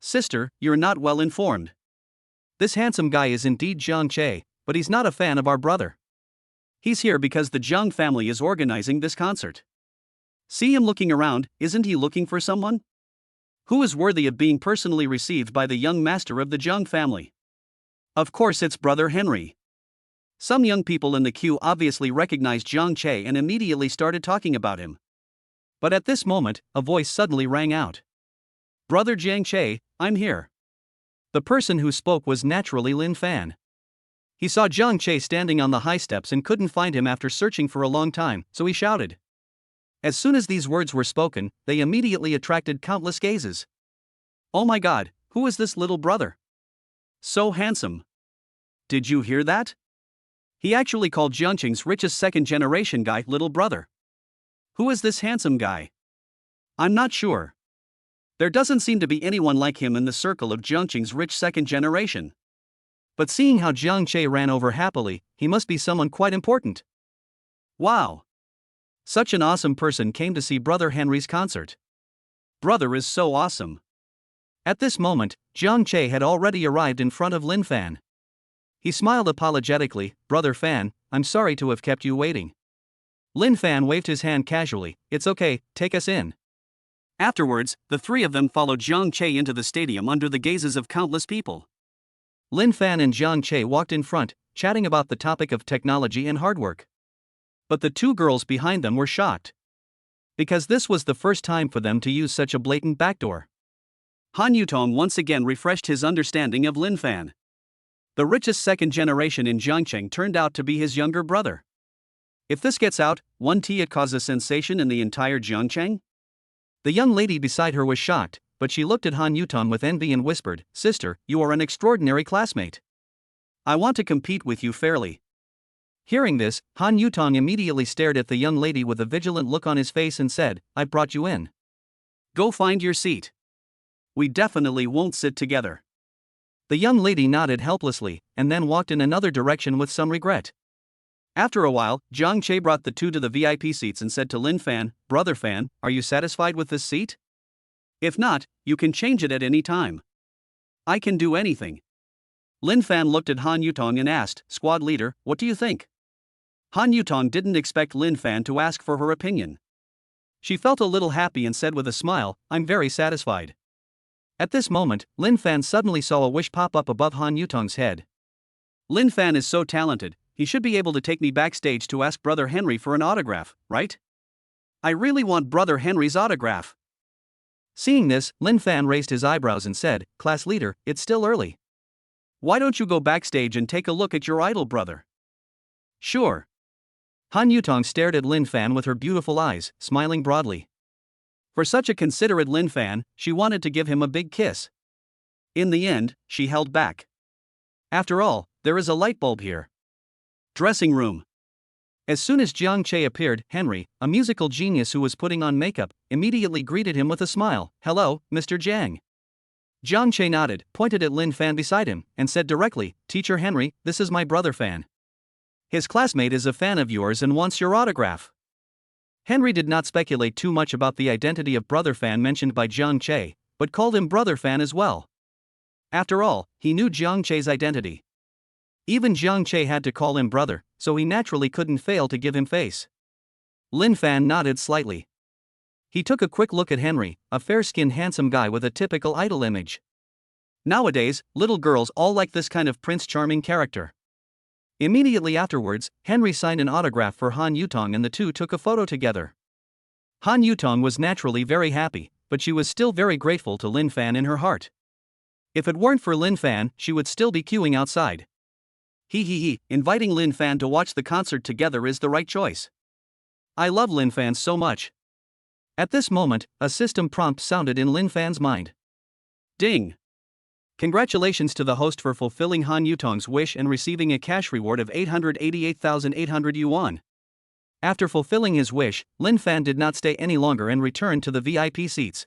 Sister, you're not well informed. This handsome guy is indeed Zhang Che, but he's not a fan of our brother. He's here because the Zhang family is organizing this concert. See him looking around, isn't he looking for someone? Who is worthy of being personally received by the young master of the Zhang family? Of course it's Brother Henry." Some young people in the queue obviously recognized Zhang Che and immediately started talking about him. But at this moment, a voice suddenly rang out. "Brother Zhang Che, I'm here." The person who spoke was naturally Lin Fan. He saw Zhang Che standing on the high steps and couldn't find him after searching for a long time, so he shouted. As soon as these words were spoken, they immediately attracted countless gazes. "Oh my God, who is this little brother? So handsome. Did you hear that? He actually called Zhongcheng's richest second-generation guy little brother. Who is this handsome guy? I'm not sure. There doesn't seem to be anyone like him in the circle of Zhongcheng's rich second generation. But seeing how Zhang Che ran over happily, he must be someone quite important. Wow! Such an awesome person came to see Brother Henry's concert. Brother is so awesome." At this moment, Zhang Che had already arrived in front of Lin Fan. He smiled apologetically, "Brother Fan, I'm sorry to have kept you waiting." Lin Fan waved his hand casually, "It's okay, take us in." Afterwards, the three of them followed Zhang Che into the stadium under the gazes of countless people. Lin Fan and Zhang Che walked in front, chatting about the topic of technology and hard work. But the two girls behind them were shocked. Because this was the first time for them to use such a blatant backdoor. Han Yutong once again refreshed his understanding of Lin Fan. The richest second generation in Zhongcheng turned out to be his younger brother. If this gets out, won't it cause a sensation in the entire Zhongcheng? The young lady beside her was shocked, but she looked at Han Yutong with envy and whispered, "Sister, you are an extraordinary classmate. I want to compete with you fairly." Hearing this, Han Yutong immediately stared at the young lady with a vigilant look on his face and said, "I brought you in. Go find your seat. We definitely won't sit together." The young lady nodded helplessly, and then walked in another direction with some regret. After a while, Zhang Che brought the two to the VIP seats and said to Lin Fan, "Brother Fan, are you satisfied with this seat? If not, you can change it at any time. I can do anything." Lin Fan looked at Han Yutong and asked, "Squad leader, what do you think?" Han Yutong didn't expect Lin Fan to ask for her opinion. She felt a little happy and said with a smile, "I'm very satisfied." At this moment, Lin Fan suddenly saw a wish pop up above Han Yutong's head. "Lin Fan is so talented, he should be able to take me backstage to ask Brother Henry for an autograph, right? I really want Brother Henry's autograph." Seeing this, Lin Fan raised his eyebrows and said, "Class leader, it's still early. Why don't you go backstage and take a look at your idol brother?" "Sure." Han Yutong stared at Lin Fan with her beautiful eyes, smiling broadly. For such a considerate Lin Fan, she wanted to give him a big kiss. In the end, she held back. After all, there is a light bulb here. Dressing room. As soon as Zhang Che appeared, Henry, a musical genius who was putting on makeup, immediately greeted him with a smile. "Hello, Mr. Zhang." Zhang Che nodded, pointed at Lin Fan beside him, and said directly, "Teacher Henry, this is my brother Fan. His classmate is a fan of yours and wants your autograph." Henry did not speculate too much about the identity of Brother Fan mentioned by Zhang Che, but called him Brother Fan as well. After all, he knew Zhang Che's identity. Even Zhang Che had to call him brother, so he naturally couldn't fail to give him face. Lin Fan nodded slightly. He took a quick look at Henry, a fair-skinned handsome guy with a typical idol image. Nowadays, little girls all like this kind of Prince Charming character. Immediately afterwards, Henry signed an autograph for Han Yutong and the two took a photo together. Han Yutong was naturally very happy, but she was still very grateful to Lin Fan in her heart. If it weren't for Lin Fan, she would still be queuing outside. Inviting Lin Fan to watch the concert together is the right choice. I love Lin Fan so much. At this moment, a system prompt sounded in Lin Fan's mind. Ding! Congratulations to the host for fulfilling Han Yutong's wish and receiving a cash reward of 888,800 yuan. After fulfilling his wish, Lin Fan did not stay any longer and returned to the VIP seats.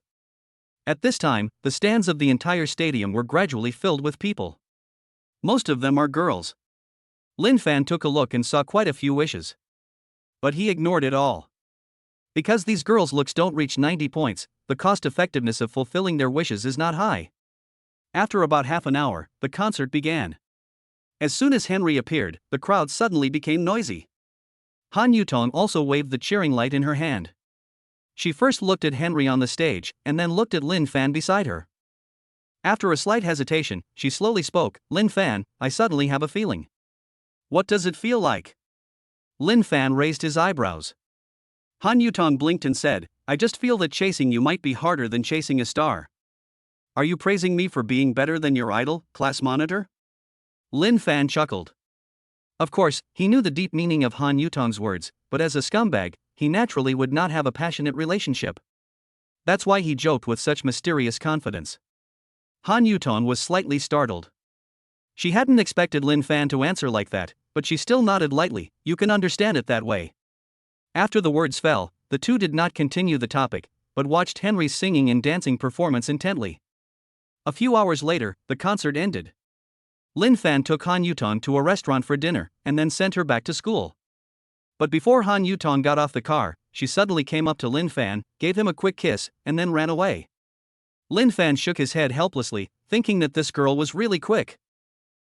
At this time, the stands of the entire stadium were gradually filled with people. Most of them are girls. Lin Fan took a look and saw quite a few wishes. But he ignored it all. Because these girls' looks don't reach 90 points, the cost-effectiveness of fulfilling their wishes is not high. After about half an hour, the concert began. As soon as Henry appeared, the crowd suddenly became noisy. Han Yutong also waved the cheering light in her hand. She first looked at Henry on the stage, and then looked at Lin Fan beside her. After a slight hesitation, she slowly spoke, "Lin Fan, I suddenly have a feeling." "What does it feel like?" Lin Fan raised his eyebrows. Han Yutong blinked and said, "I just feel that chasing you might be harder than chasing a star." "Are you praising me for being better than your idol, class monitor?" Lin Fan chuckled. Of course, he knew the deep meaning of Han Yutong's words, but as a scumbag, he naturally would not have a passionate relationship. That's why he joked with such mysterious confidence. Han Yutong was slightly startled. She hadn't expected Lin Fan to answer like that, but she still nodded lightly. "You can understand it that way." After the words fell, the two did not continue the topic, but watched Henry's singing and dancing performance intently. A few hours later, the concert ended. Lin Fan took Han Yutong to a restaurant for dinner, and then sent her back to school. But before Han Yutong got off the car, she suddenly came up to Lin Fan, gave him a quick kiss, and then ran away. Lin Fan shook his head helplessly, thinking that this girl was really quick.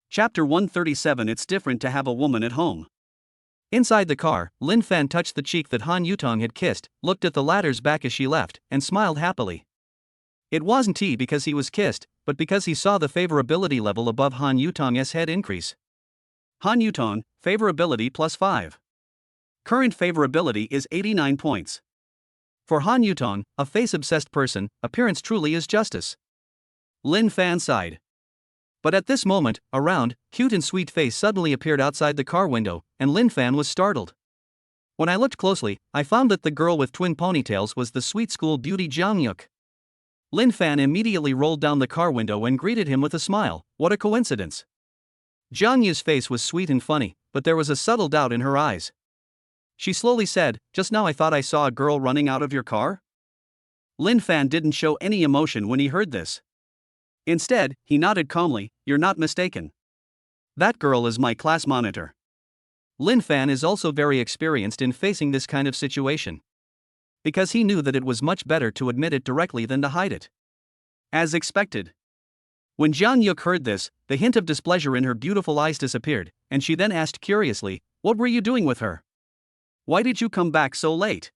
Chapter 137 It's different to have a woman at home. Inside the car, Lin Fan touched the cheek that Han Yutong had kissed, looked at the latter's back as she left, and smiled happily. It wasn't because he was kissed, but because he saw the favorability level above Han Yutong's head increase. Han Yutong, favorability +5. Current favorability is 89 points. For Han Yutong, a face-obsessed person, appearance truly is justice. Lin Fan sighed. But at this moment, a round, cute and sweet face suddenly appeared outside the car window, and Lin Fan was startled. When I looked closely, I found that the girl with twin ponytails was the sweet school beauty Jiang Yuk. Lin Fan immediately rolled down the car window and greeted him with a smile. What a coincidence. Jiang Yu's face was sweet and funny, but there was a subtle doubt in her eyes. She slowly said, "Just now I thought I saw a girl running out of your car?" Lin Fan didn't show any emotion when he heard this. Instead, he nodded calmly, "You're not mistaken. That girl is my class monitor." Lin Fan is also very experienced in facing this kind of situation. Because he knew that it was much better to admit it directly than to hide it. As expected. When Jiang Yuk heard this, the hint of displeasure in her beautiful eyes disappeared, and she then asked curiously, "What were you doing with her? Why did you come back so late?"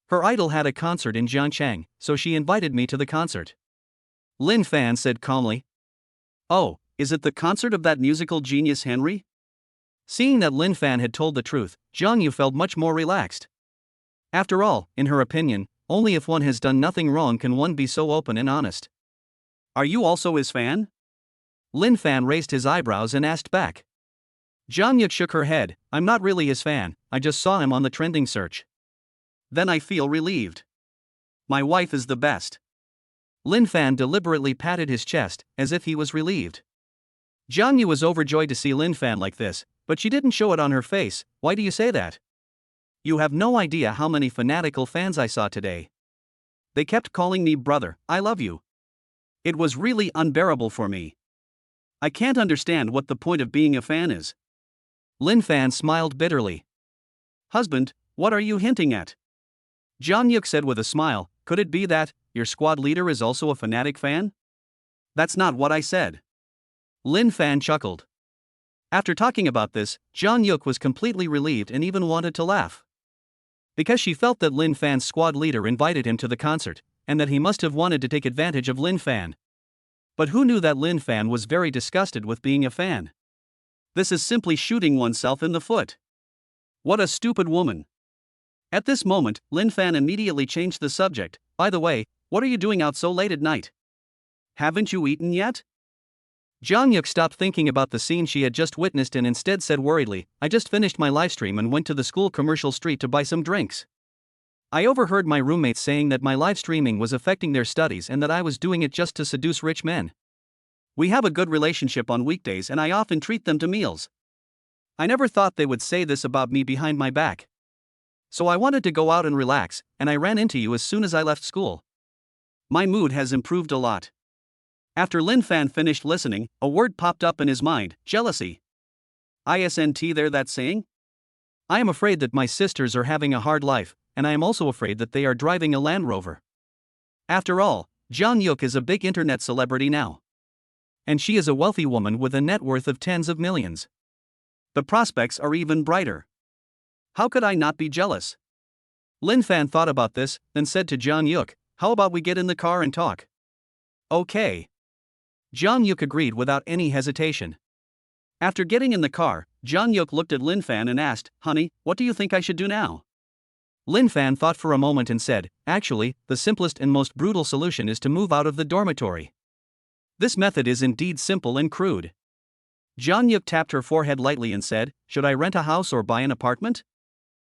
Her idol had a concert in Jiangchang, so she invited me to the concert. Lin Fan said calmly. "Oh, is it the concert of that musical genius Henry?" Seeing that Lin Fan had told the truth, Jiang Yu felt much more relaxed. After all, in her opinion, only if one has done nothing wrong can one be so open and honest. "Are you also his fan?" Lin Fan raised his eyebrows and asked back. Jiang Yuk shook her head, "I'm not really his fan, I just saw him on the trending search." "Then I feel relieved. My wife is the best." Lin Fan deliberately patted his chest, as if he was relieved. Jiang Yu was overjoyed to see Lin Fan like this, but she didn't show it on her face. "Why do you say that?" "You have no idea how many fanatical fans I saw today. They kept calling me brother, I love you. It was really unbearable for me. I can't understand what the point of being a fan is." Lin Fan smiled bitterly. "Husband, what are you hinting at?" Jiang Yuk said with a smile, "Could it be that your squad leader is also a fanatic fan?" "That's not what I said." Lin Fan chuckled. After talking about this, Jiang Yuk was completely relieved and even wanted to laugh. Because she felt that Lin Fan's squad leader invited him to the concert, and that he must have wanted to take advantage of Lin Fan. But who knew that Lin Fan was very disgusted with being a fan? This is simply shooting oneself in the foot. What a stupid woman. At this moment, Lin Fan immediately changed the subject. By the way, what are you doing out so late at night? Haven't you eaten yet? Jang Yuk stopped thinking about the scene she had just witnessed and instead said worriedly, I just finished my livestream and went to the school commercial street to buy some drinks. I overheard my roommates saying that my live streaming was affecting their studies and that I was doing it just to seduce rich men. We have a good relationship on weekdays and I often treat them to meals. I never thought they would say this about me behind my back. So I wanted to go out and relax, and I ran into you as soon as I left school. My mood has improved a lot. After Lin Fan finished listening, a word popped up in his mind, jealousy. Isn't there that saying? I am afraid that my sisters are having a hard life, and I am also afraid that they are driving a Land Rover. After all, Jang Yuk is a big internet celebrity now. And she is a wealthy woman with a net worth of tens of millions. The prospects are even brighter. How could I not be jealous? Lin Fan thought about this, then said to Jang Yuk, how about we get in the car and talk? Okay. Jang Yuk agreed without any hesitation. After getting in the car, Jang Yuk looked at Lin Fan and asked, honey, what do you think I should do now? Lin Fan thought for a moment and said, actually, the simplest and most brutal solution is to move out of the dormitory. This method is indeed simple and crude. Jang Yuk tapped her forehead lightly and said, should I rent a house or buy an apartment?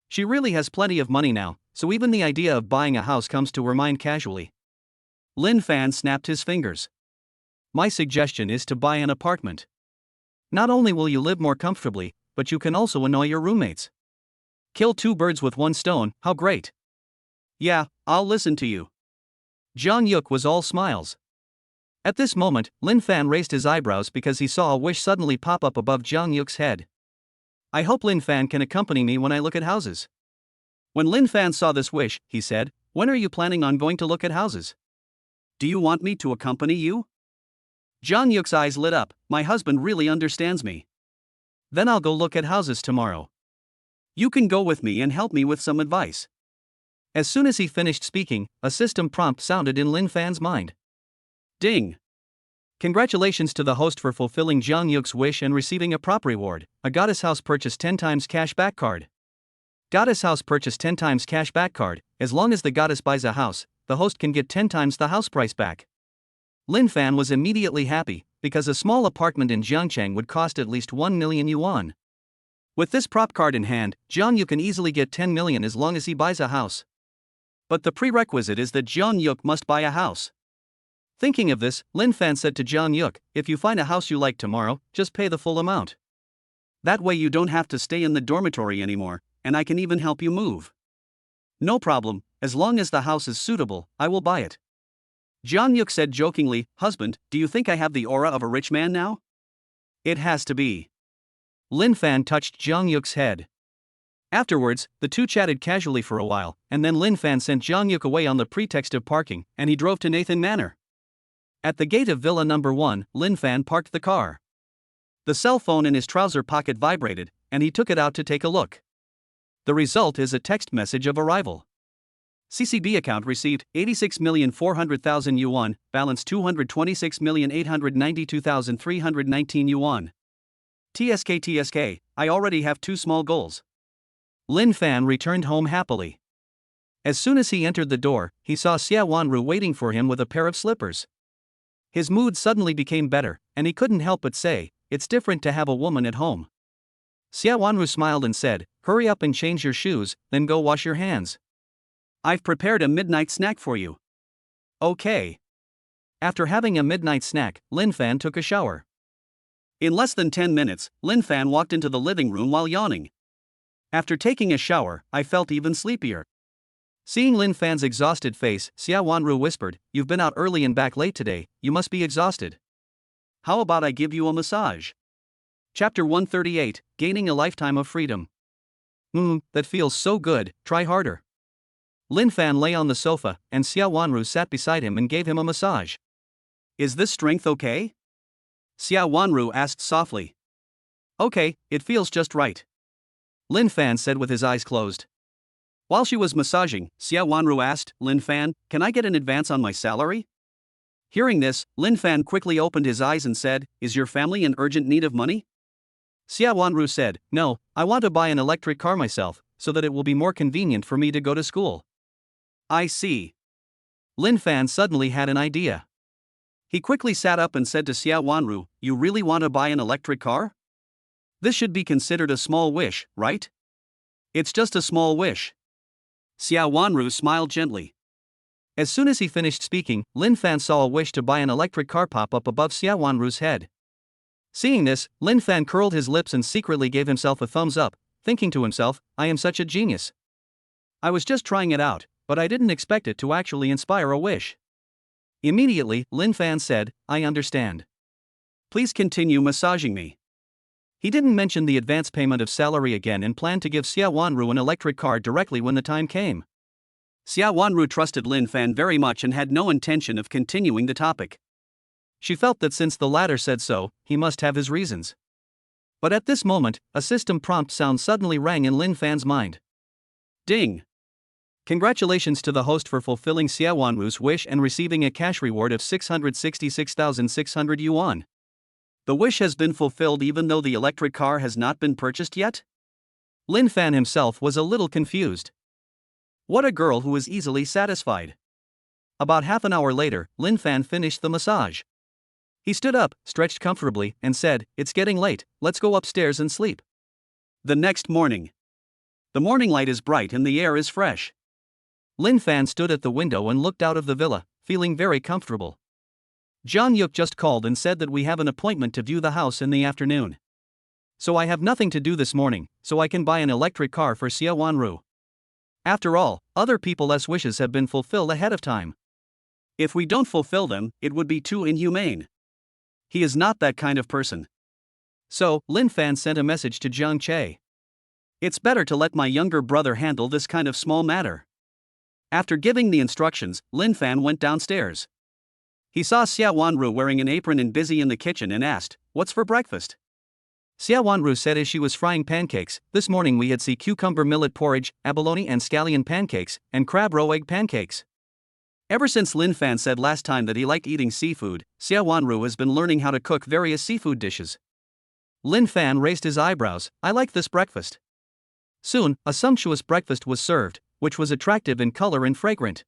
She really has plenty of money now, so even the idea of buying a house comes to her mind casually. Lin Fan snapped his fingers. My suggestion is to buy an apartment. Not only will you live more comfortably, but you can also annoy your roommates. Kill two birds with one stone, how great. Yeah, I'll listen to you. Jang Yuk was all smiles. At this moment, Lin Fan raised his eyebrows because he saw a wish suddenly pop up above Jang Yuk's head. I hope Lin Fan can accompany me when I look at houses. When Lin Fan saw this wish, he said, when are you planning on going to look at houses? Do you want me to accompany you? Jang Yuk's eyes lit up, my husband really understands me. Then I'll go look at houses tomorrow. You can go with me and help me with some advice. As soon as he finished speaking, a system prompt sounded in Lin Fan's mind. Ding. Congratulations to the host for fulfilling Jang Yuk's wish and receiving a prop reward, a Goddess House Purchase 10 times cash back card. Goddess House Purchase 10 times cash back card, as long as the goddess buys a house, the host can get 10 times the house price back. Lin Fan was immediately happy, because a small apartment in Jiangcheng would cost at least 1 million yuan. With this prop card in hand, Jang Yuk can easily get 10 million as long as he buys a house. But the prerequisite is that Jang Yuk must buy a house. Thinking of this, Lin Fan said to Jang Yuk, if you find a house you like tomorrow, just pay the full amount. That way you don't have to stay in the dormitory anymore, and I can even help you move. No problem, as long as the house is suitable, I will buy it. Jang Yuk said jokingly, husband, do you think I have the aura of a rich man now? It has to be. Lin Fan touched Jang Yuk's head. Afterwards, the two chatted casually for a while, and then Lin Fan sent Jang Yuk away on the pretext of parking, and he drove to Nathan Manor. At the gate of Villa Number 1, Lin Fan parked the car. The cell phone in his trouser pocket vibrated, and he took it out to take a look. The result is a text message of arrival. CCB account received 86,400,000 yuan, balance 226,892,319 yuan. TSK, I already have two small goals. Lin Fan returned home happily. As soon as he entered the door, he saw Xia Wanru waiting for him with a pair of slippers. His mood suddenly became better, and he couldn't help but say, it's different to have a woman at home. Xia Wanru smiled and said, hurry up and change your shoes, then go wash your hands. I've prepared a midnight snack for you. Okay. After having a midnight snack, Lin Fan took a shower. In less than 10 minutes, Lin Fan walked into the living room while yawning. After taking a shower, I felt even sleepier. Seeing Lin Fan's exhausted face, Xia Wanru whispered, you've been out early and back late today, you must be exhausted. How about I give you a massage? Chapter 138, Gaining a Lifetime of Freedom. That feels so good, try harder. Lin Fan lay on the sofa, and Xia Wanru sat beside him and gave him a massage. Is this strength okay? Xia Wanru asked softly. Okay, it feels just right. Lin Fan said with his eyes closed. While she was massaging, Xia Wanru asked, Lin Fan, can I get an advance on my salary? Hearing this, Lin Fan quickly opened his eyes and said, is your family in urgent need of money? Xia Wanru said, no, I want to buy an electric car myself, so that it will be more convenient for me to go to school. I see. Lin Fan suddenly had an idea. He quickly sat up and said to Xia Wanru, "You really want to buy an electric car? This should be considered a small wish, right? It's just a small wish." Xia Wanru smiled gently. As soon as he finished speaking, Lin Fan saw a wish to buy an electric car pop up above Xia Wanru's head. Seeing this, Lin Fan curled his lips and secretly gave himself a thumbs up, thinking to himself, "I am such a genius. I was just trying it out, but I didn't expect it to actually inspire a wish." Immediately, Lin Fan said, "I understand. Please continue massaging me." He didn't mention the advance payment of salary again and planned to give Xia Wanru an electric car directly when the time came. Xia Wanru trusted Lin Fan very much and had no intention of continuing the topic. She felt that since the latter said so, he must have his reasons. But at this moment, a system prompt sound suddenly rang in Lin Fan's mind. Ding! Congratulations to the host for fulfilling Xia Wanru's wish and receiving a cash reward of 666,600 yuan. The wish has been fulfilled even though the electric car has not been purchased yet? Lin Fan himself was a little confused. What a girl who is easily satisfied. About half an hour later, Lin Fan finished the massage. He stood up, stretched comfortably, and said, "It's getting late, let's go upstairs and sleep." The next morning. The morning light is bright and the air is fresh. Lin Fan stood at the window and looked out of the villa, feeling very comfortable. Zhang Yuk just called and said that we have an appointment to view the house in the afternoon. So I have nothing to do this morning, so I can buy an electric car for Xia Wanru. After all, other people's wishes have been fulfilled ahead of time. If we don't fulfill them, it would be too inhumane. He is not that kind of person. So, Lin Fan sent a message to Zhang Che. It's better to let my younger brother handle this kind of small matter. After giving the instructions, Lin Fan went downstairs. He saw Xia Wanru wearing an apron and busy in the kitchen and asked, "What's for breakfast?" Xia Wanru said as she was frying pancakes, "This morning we had sea cucumber millet porridge, abalone and scallion pancakes, and crab roe egg pancakes." Ever since Lin Fan said last time that he liked eating seafood, Xia Wanru has been learning how to cook various seafood dishes. Lin Fan raised his eyebrows. "I like this breakfast." Soon, a sumptuous breakfast was served, which was attractive in color and fragrant.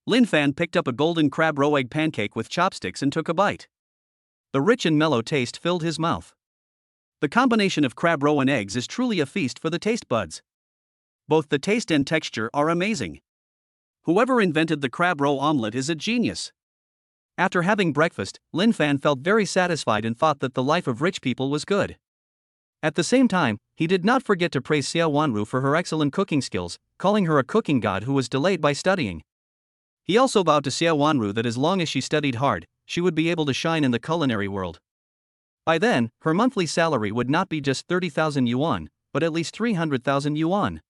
Lin Fan picked up a golden crab roe egg pancake with chopsticks and took a bite. The rich and mellow taste filled his mouth. The combination of crab roe and eggs is truly a feast for the taste buds. Both the taste and texture are amazing. Whoever invented the crab roe omelette is a genius. After having breakfast, Lin Fan felt very satisfied and thought that the life of rich people was good. At the same time, he did not forget to praise Xia Wanru for her excellent cooking skills, calling her a cooking god who was delayed by studying. He also vowed to Xia Wanru that as long as she studied hard, she would be able to shine in the culinary world. By then, her monthly salary would not be just 30,000 yuan, but at least 300,000 yuan.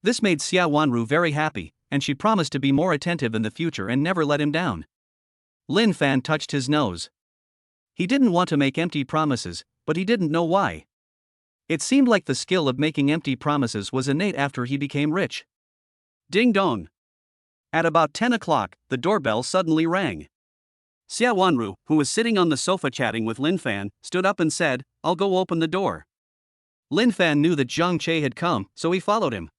This made Xia Wanru very happy, and she promised to be more attentive in the future and never let him down. Lin Fan touched his nose. He didn't want to make empty promises, but he didn't know why. It seemed like the skill of making empty promises was innate after he became rich. Ding dong. At about 10 o'clock, the doorbell suddenly rang. Xia Wanru, who was sitting on the sofa chatting with Lin Fan, stood up and said, "I'll go open the door." Lin Fan knew that Zhang Che had come, so he followed him.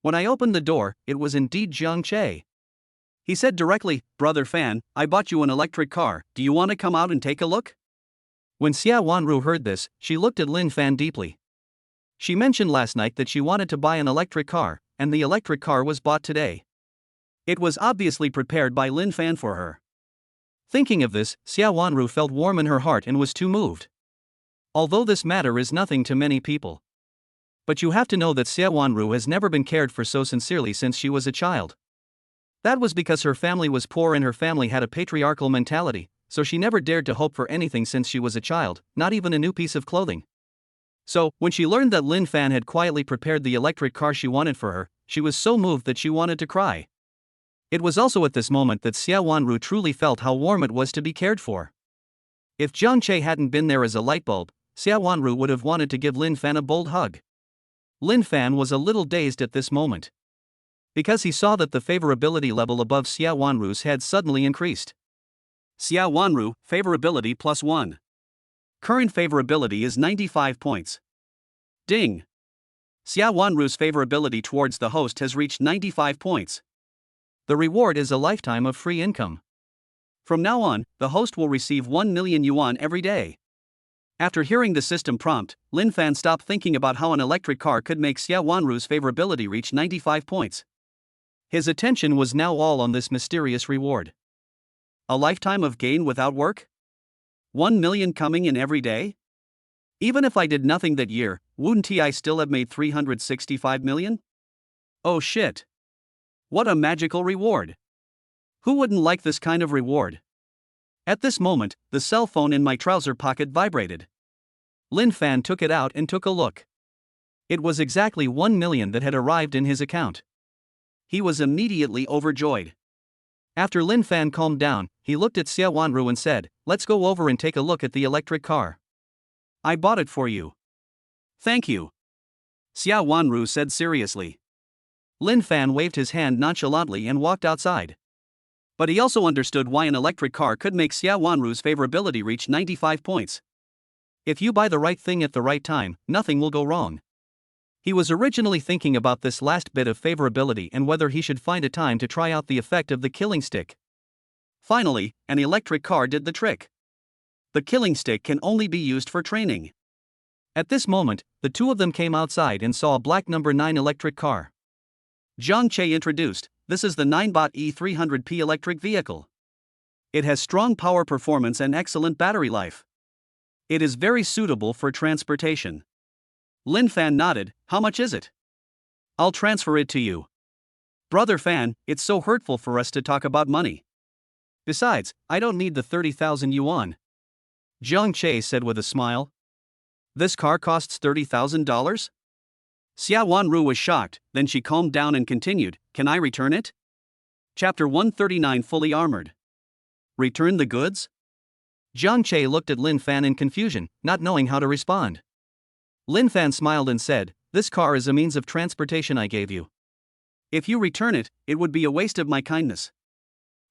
When I opened the door, it was indeed Zhang Che. He said directly, "Brother Fan, I bought you an electric car, do you want to come out and take a look?" When Xia Wanru heard this, she looked at Lin Fan deeply. She mentioned last night that she wanted to buy an electric car, and the electric car was bought today. It was obviously prepared by Lin Fan for her. Thinking of this, Xia Wanru felt warm in her heart and was too moved. Although this matter is nothing to many people. But you have to know that Xia Wanru has never been cared for so sincerely since she was a child. That was because her family was poor and her family had a patriarchal mentality, so she never dared to hope for anything since she was a child, not even a new piece of clothing. So, when she learned that Lin Fan had quietly prepared the electric car she wanted for her, she was so moved that she wanted to cry. It was also at this moment that Xia Wanru truly felt how warm it was to be cared for. If Zhang Che hadn't been there as a light bulb, Xia Wanru would have wanted to give Lin Fan a bold hug. Lin Fan was a little dazed at this moment. Because he saw that the favorability level above Xia Wanru's head suddenly increased. Xia Wanru, favorability +1. Current favorability is 95 points. Ding. Xia Wanru's favorability towards the host has reached 95 points. The reward is a lifetime of free income. From now on, the host will receive 1 million yuan every day. After hearing the system prompt, Lin Fan stopped thinking about how an electric car could make Xia Wanru's favorability reach 95 points. His attention was now all on this mysterious reward. A lifetime of gain without work? 1 million coming in every day? Even if I did nothing that year, wouldn't I still have made 365 million? Oh shit. What a magical reward. Who wouldn't like this kind of reward? At this moment, the cell phone in my trouser pocket vibrated. Lin Fan took it out and took a look. It was exactly 1 million that had arrived in his account. He was immediately overjoyed. After Lin Fan calmed down, he looked at Xia Wanru and said, "Let's go over and take a look at the electric car. I bought it for you." "Thank you," Xia Wanru said seriously. Lin Fan waved his hand nonchalantly and walked outside. But he also understood why an electric car could make Xia Wanru's favorability reach 95 points. If you buy the right thing at the right time, nothing will go wrong. He was originally thinking about this last bit of favorability and whether he should find a time to try out the effect of the killing stick. Finally, an electric car did the trick. The killing stick can only be used for training. At this moment, the two of them came outside and saw a black number 9 electric car. Zhang Che introduced, "This is the 9-bot E300P electric vehicle. It has strong power performance and excellent battery life. It is very suitable for transportation." Lin Fan nodded. "How much is it?" "I'll transfer it to you." "Brother Fan, it's so hurtful for us to talk about money. Besides, I don't need the 30,000 yuan. Zhang Che said with a smile. "This car costs $30,000? Xia Wanru was shocked, then she calmed down and continued, "Can I return it?" Chapter 139 Fully Armored. Return the goods? Zhang Che looked at Lin Fan in confusion, not knowing how to respond. Lin Fan smiled and said, "This car is a means of transportation I gave you. If you return it, it would be a waste of my kindness.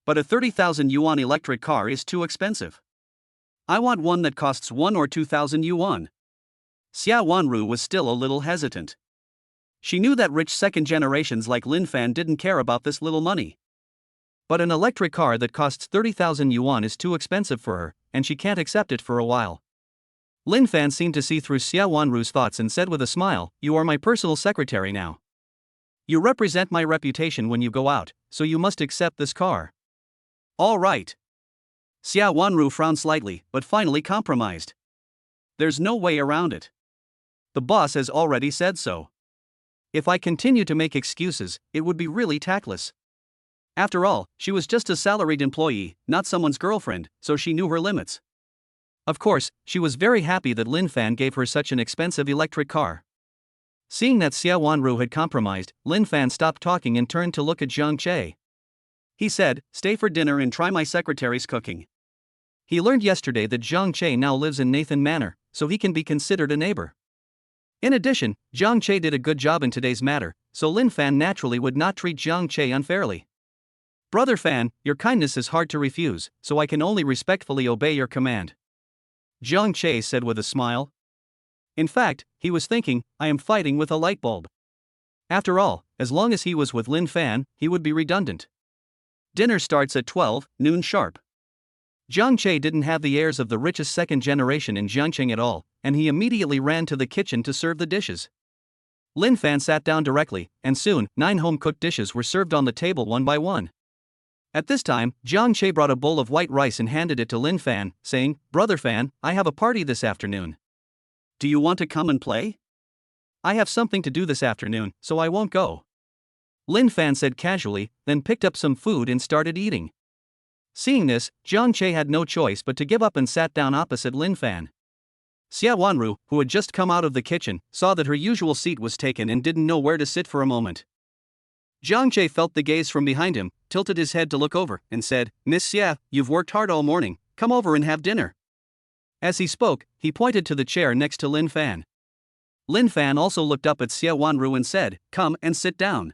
But a 30,000 yuan electric car is too expensive. I want one that costs 1 or 2,000 yuan. Xia Wanru was still a little hesitant. She knew that rich second generations like Lin Fan didn't care about this little money. But an electric car that costs 30,000 yuan is too expensive for her, and she can't accept it for a while. Lin Fan seemed to see through Xia Wanru's thoughts and said with a smile, "You are my personal secretary now. You represent my reputation when you go out, so you must accept this car." All right. Xia Wanru frowned slightly, but finally compromised. There's no way around it. The boss has already said so. If I continue to make excuses, it would be really tactless. After all, she was just a salaried employee, not someone's girlfriend, so she knew her limits. Of course, she was very happy that Lin Fan gave her such an expensive electric car. Seeing that Xia Wanru had compromised, Lin Fan stopped talking and turned to look at Zhang Che. He said, "Stay for dinner and try my secretary's cooking." He learned yesterday that Zhang Che now lives in Nathan Manor, so he can be considered a neighbor. In addition, Zhang Che did a good job in today's matter, so Lin Fan naturally would not treat Zhang Che unfairly. "Brother Fan, your kindness is hard to refuse, so I can only respectfully obey your command," Zhang Che said with a smile. In fact, he was thinking, "I am fighting with a light bulb." After all, as long as he was with Lin Fan, he would be redundant. Dinner starts at 12 noon sharp. Zhang Che didn't have the airs of the richest second generation in Jiangcheng at all, and he immediately ran to the kitchen to serve the dishes. Lin Fan sat down directly, and soon, 9 home-cooked dishes were served on the table one by one. At this time, Zhang Che brought a bowl of white rice and handed it to Lin Fan, saying, "Brother Fan, I have a party this afternoon. Do you want to come and play?" "I have something to do this afternoon, so I won't go," Lin Fan said casually, then picked up some food and started eating. Seeing this, Zhang Che had no choice but to give up and sat down opposite Lin Fan. Xia Wanru, who had just come out of the kitchen, saw that her usual seat was taken and didn't know where to sit for a moment. Zhang Che felt the gaze from behind him, tilted his head to look over, and said, "Miss Xia, you've worked hard all morning, come over and have dinner." As he spoke, he pointed to the chair next to Lin Fan. Lin Fan also looked up at Xia Wanru and said, "Come and sit down."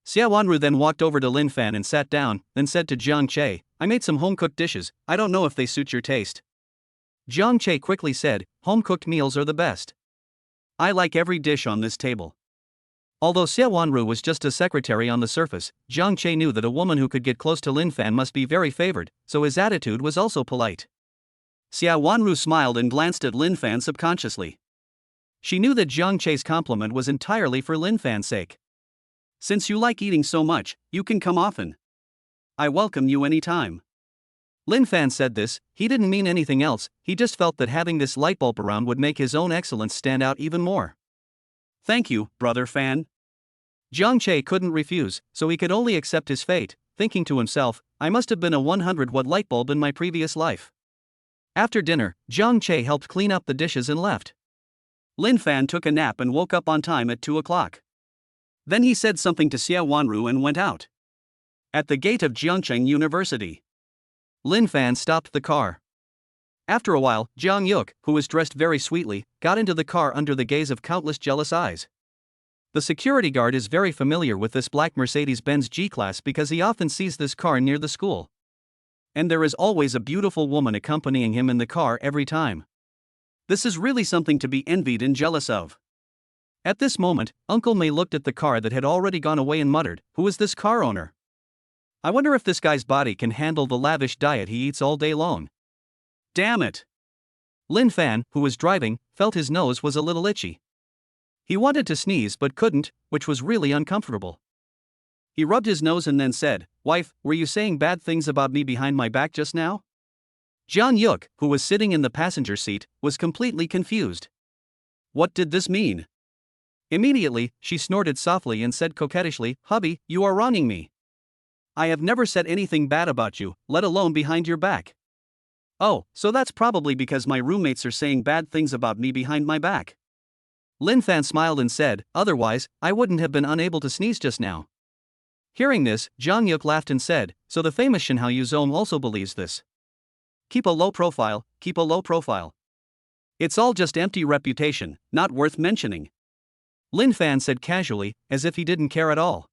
Xia Wanru then walked over to Lin Fan and sat down, then said to Zhang Che, "I made some home-cooked dishes, I don't know if they suit your taste." Zhang Che quickly said, "Home-cooked meals are the best. I like every dish on this table." Although Xia Wanru was just a secretary on the surface, Jiang Che knew that a woman who could get close to Lin Fan must be very favored, so his attitude was also polite. Xia Wanru smiled and glanced at Lin Fan subconsciously. She knew that Jiang Che's compliment was entirely for Lin Fan's sake. Since you like eating so much, you can come often. I welcome you anytime. Lin Fan said this. He didn't mean anything else, he just felt that having this light bulb around would make his own excellence stand out even more. Thank you, Brother Fan. Jiang Che couldn't refuse, so he could only accept his fate, thinking to himself, I must have been a 100-watt light bulb in my previous life. After dinner, Jiang Che helped clean up the dishes and left. Lin Fan took a nap and woke up on time at 2 o'clock. Then he said something to Xia Wanru and went out. At the gate of Jiangcheng University, Lin Fan stopped the car. After a while, Jiang Yuk, who was dressed very sweetly, got into the car under the gaze of countless jealous eyes. The security guard is very familiar with this black Mercedes-Benz G-Class because he often sees this car near the school. And there is always a beautiful woman accompanying him in the car every time. This is really something to be envied and jealous of. At this moment, Uncle May looked at the car that had already gone away and muttered, Who is this car owner? I wonder if this guy's body can handle the lavish diet he eats all day long. Damn it! Lin Fan, who was driving, felt his nose was a little itchy. He wanted to sneeze but couldn't, which was really uncomfortable. He rubbed his nose and then said, Wife, were you saying bad things about me behind my back just now? Jiang Yuk, who was sitting in the passenger seat, was completely confused. What did this mean? Immediately, she snorted softly and said coquettishly, Hubby, you are wronging me. I have never said anything bad about you, let alone behind your back. Oh, so that's probably because my roommates are saying bad things about me behind my back. Lin Fan smiled and said, Otherwise, I wouldn't have been unable to sneeze just now. Hearing this, Jiang Yuk laughed and said, So the famous Shin Hao Yuzong also believes this. Keep a low profile, keep a low profile. It's all just empty reputation, not worth mentioning. Lin Fan said casually, as if he didn't care at all.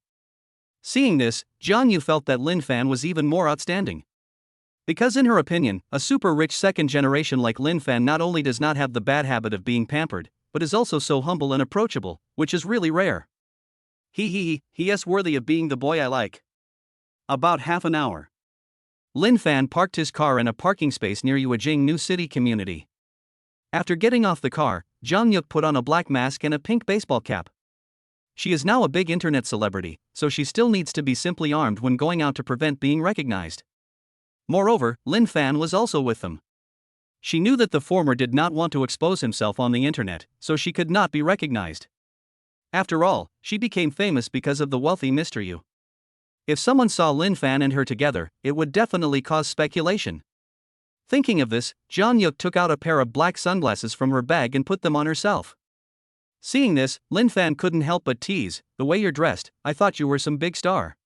Seeing this, Jiang Yu felt that Lin Fan was even more outstanding. Because in her opinion, a super-rich second generation like Lin Fan not only does not have the bad habit of being pampered, but is also so humble and approachable, which is really rare. He is worthy of being the boy I like. About half an hour. Lin Fan parked his car in a parking space near Yuejing New City Community. After getting off the car, Jiang Yuk put on a black mask and a pink baseball cap. She is now a big internet celebrity, so she still needs to be simply armed when going out to prevent being recognized. Moreover, Lin Fan was also with them. She knew that the former did not want to expose himself on the internet, so she could not be recognized. After all, she became famous because of the wealthy Mr. Yu. If someone saw Lin Fan and her together, it would definitely cause speculation. Thinking of this, Jiang Yuk took out a pair of black sunglasses from her bag and put them on herself. Seeing this, Lin Fan couldn't help but tease, The way you're dressed, I thought you were some big star.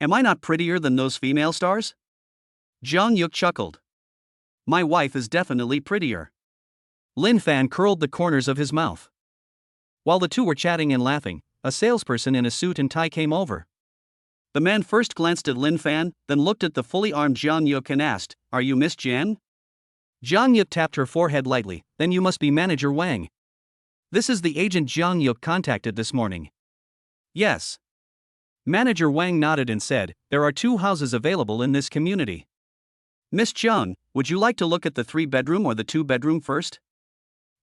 Am I not prettier than those female stars? Jiang Yuk chuckled. My wife is definitely prettier. Lin Fan curled the corners of his mouth. While the two were chatting and laughing, a salesperson in a suit and tie came over. The man first glanced at Lin Fan, then looked at the fully armed Jiang Yuk and asked, Are you Miss Jan? Jiang Yuk tapped her forehead lightly, Then you must be Manager Wang. This is the agent Jiang Yuk contacted this morning. Yes. Manager Wang nodded and said, There are 2 houses available in this community. Miss Jiang, would you like to look at the 3-bedroom or the 2-bedroom first?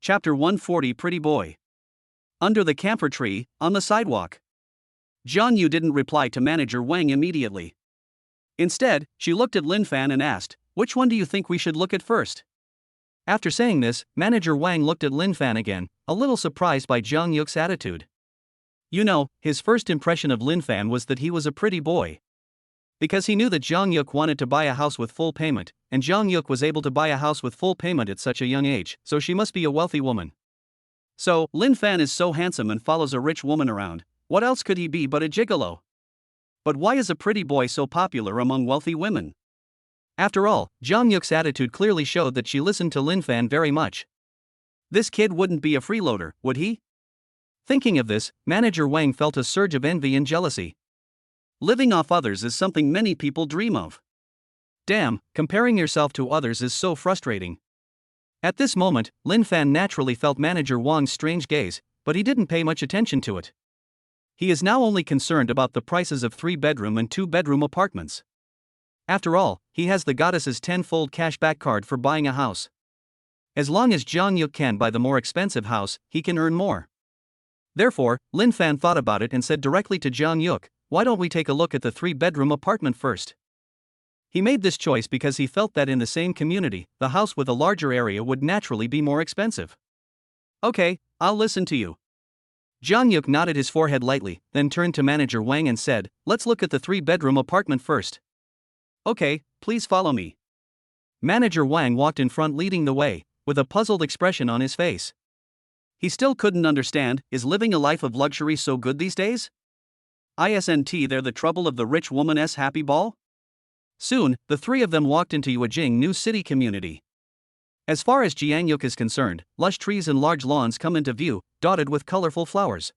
Chapter 140 Pretty Boy. Under the camphor tree, on the sidewalk. Jiang Yu didn't reply to Manager Wang immediately. Instead, she looked at Lin Fan and asked, Which one do you think we should look at first? After saying this, Manager Wang looked at Lin Fan again, a little surprised by Jiang Yuk's attitude. You know, his first impression of Lin Fan was that he was a pretty boy. Because he knew that Jiang Yuk wanted to buy a house with full payment, and Jiang Yuk was able to buy a house with full payment at such a young age, so she must be a wealthy woman. So, Lin Fan is so handsome and follows a rich woman around, what else could he be but a gigolo? But why is a pretty boy so popular among wealthy women? After all, Jiang Yuk's attitude clearly showed that she listened to Lin Fan very much. This kid wouldn't be a freeloader, would he? Thinking of this, Manager Wang felt a surge of envy and jealousy. Living off others is something many people dream of. Damn, comparing yourself to others is so frustrating. At this moment, Lin Fan naturally felt Manager Wang's strange gaze, but he didn't pay much attention to it. He is now only concerned about the prices of 3-bedroom and 2-bedroom apartments. After all, he has the goddess's 10-fold cashback card for buying a house. As long as Jang Yuk can buy the more expensive house, he can earn more. Therefore, Lin Fan thought about it and said directly to Jang Yuk, "Why don't we take a look at the 3-bedroom apartment first?" He made this choice because he felt that in the same community, the house with a larger area would naturally be more expensive. Okay, I'll listen to you. Jang Yuk nodded his forehead lightly, then turned to manager Wang and said, "Let's look at the 3-bedroom apartment first." Okay, please follow me. Manager Wang walked in front leading the way, with a puzzled expression on his face. He still couldn't understand, is living a life of luxury so good these days? Isn't there the trouble of the rich woman's happy ball? Soon, the three of them walked into Yuejing New City community. As far as Jiangyuk is concerned, lush trees and large lawns come into view, dotted with colorful flowers.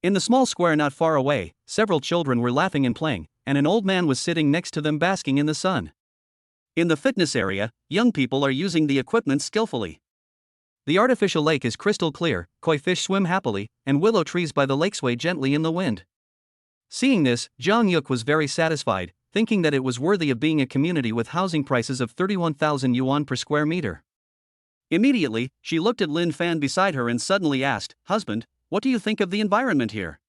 In the small square not far away, several children were laughing and playing, and an old man was sitting next to them basking in the sun. In the fitness area, young people are using the equipment skillfully. The artificial lake is crystal clear, koi fish swim happily, and willow trees by the lake sway gently in the wind. Seeing this, Jang Yuk was very satisfied, thinking that it was worthy of being a community with housing prices of 31,000 yuan per square meter. Immediately, she looked at Lin Fan beside her and suddenly asked, "Husband, what do you think of the environment here?"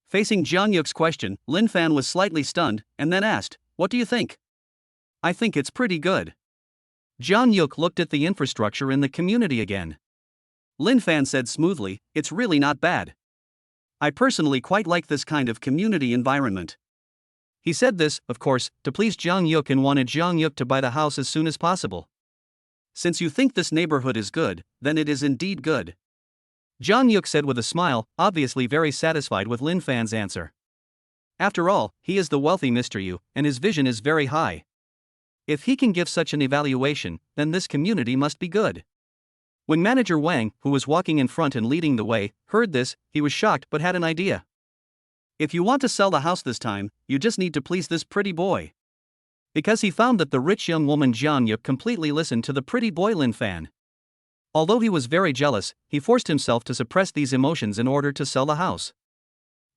Facing Jang Yuk's question, Lin Fan was slightly stunned, and then asked, "What do you think?" "I think it's pretty good." Jang Yuk looked at the infrastructure in the community again. Lin Fan said smoothly, "It's really not bad. I personally quite like this kind of community environment." He said this, of course, to please Jang Yuk and wanted Jang Yuk to buy the house as soon as possible. "Since you think this neighborhood is good, then it is indeed good," Jang Yuk said with a smile, obviously very satisfied with Lin Fan's answer. After all, he is the wealthy Mr. Yu, and his vision is very high. If he can give such an evaluation, then this community must be good. When manager Wang, who was walking in front and leading the way, heard this, he was shocked but had an idea. "If you want to sell the house this time, you just need to please this pretty boy." Because he found that the rich young woman Jang Yuk completely listened to the pretty boy Lin Fan. Although he was very jealous, he forced himself to suppress these emotions in order to sell the house.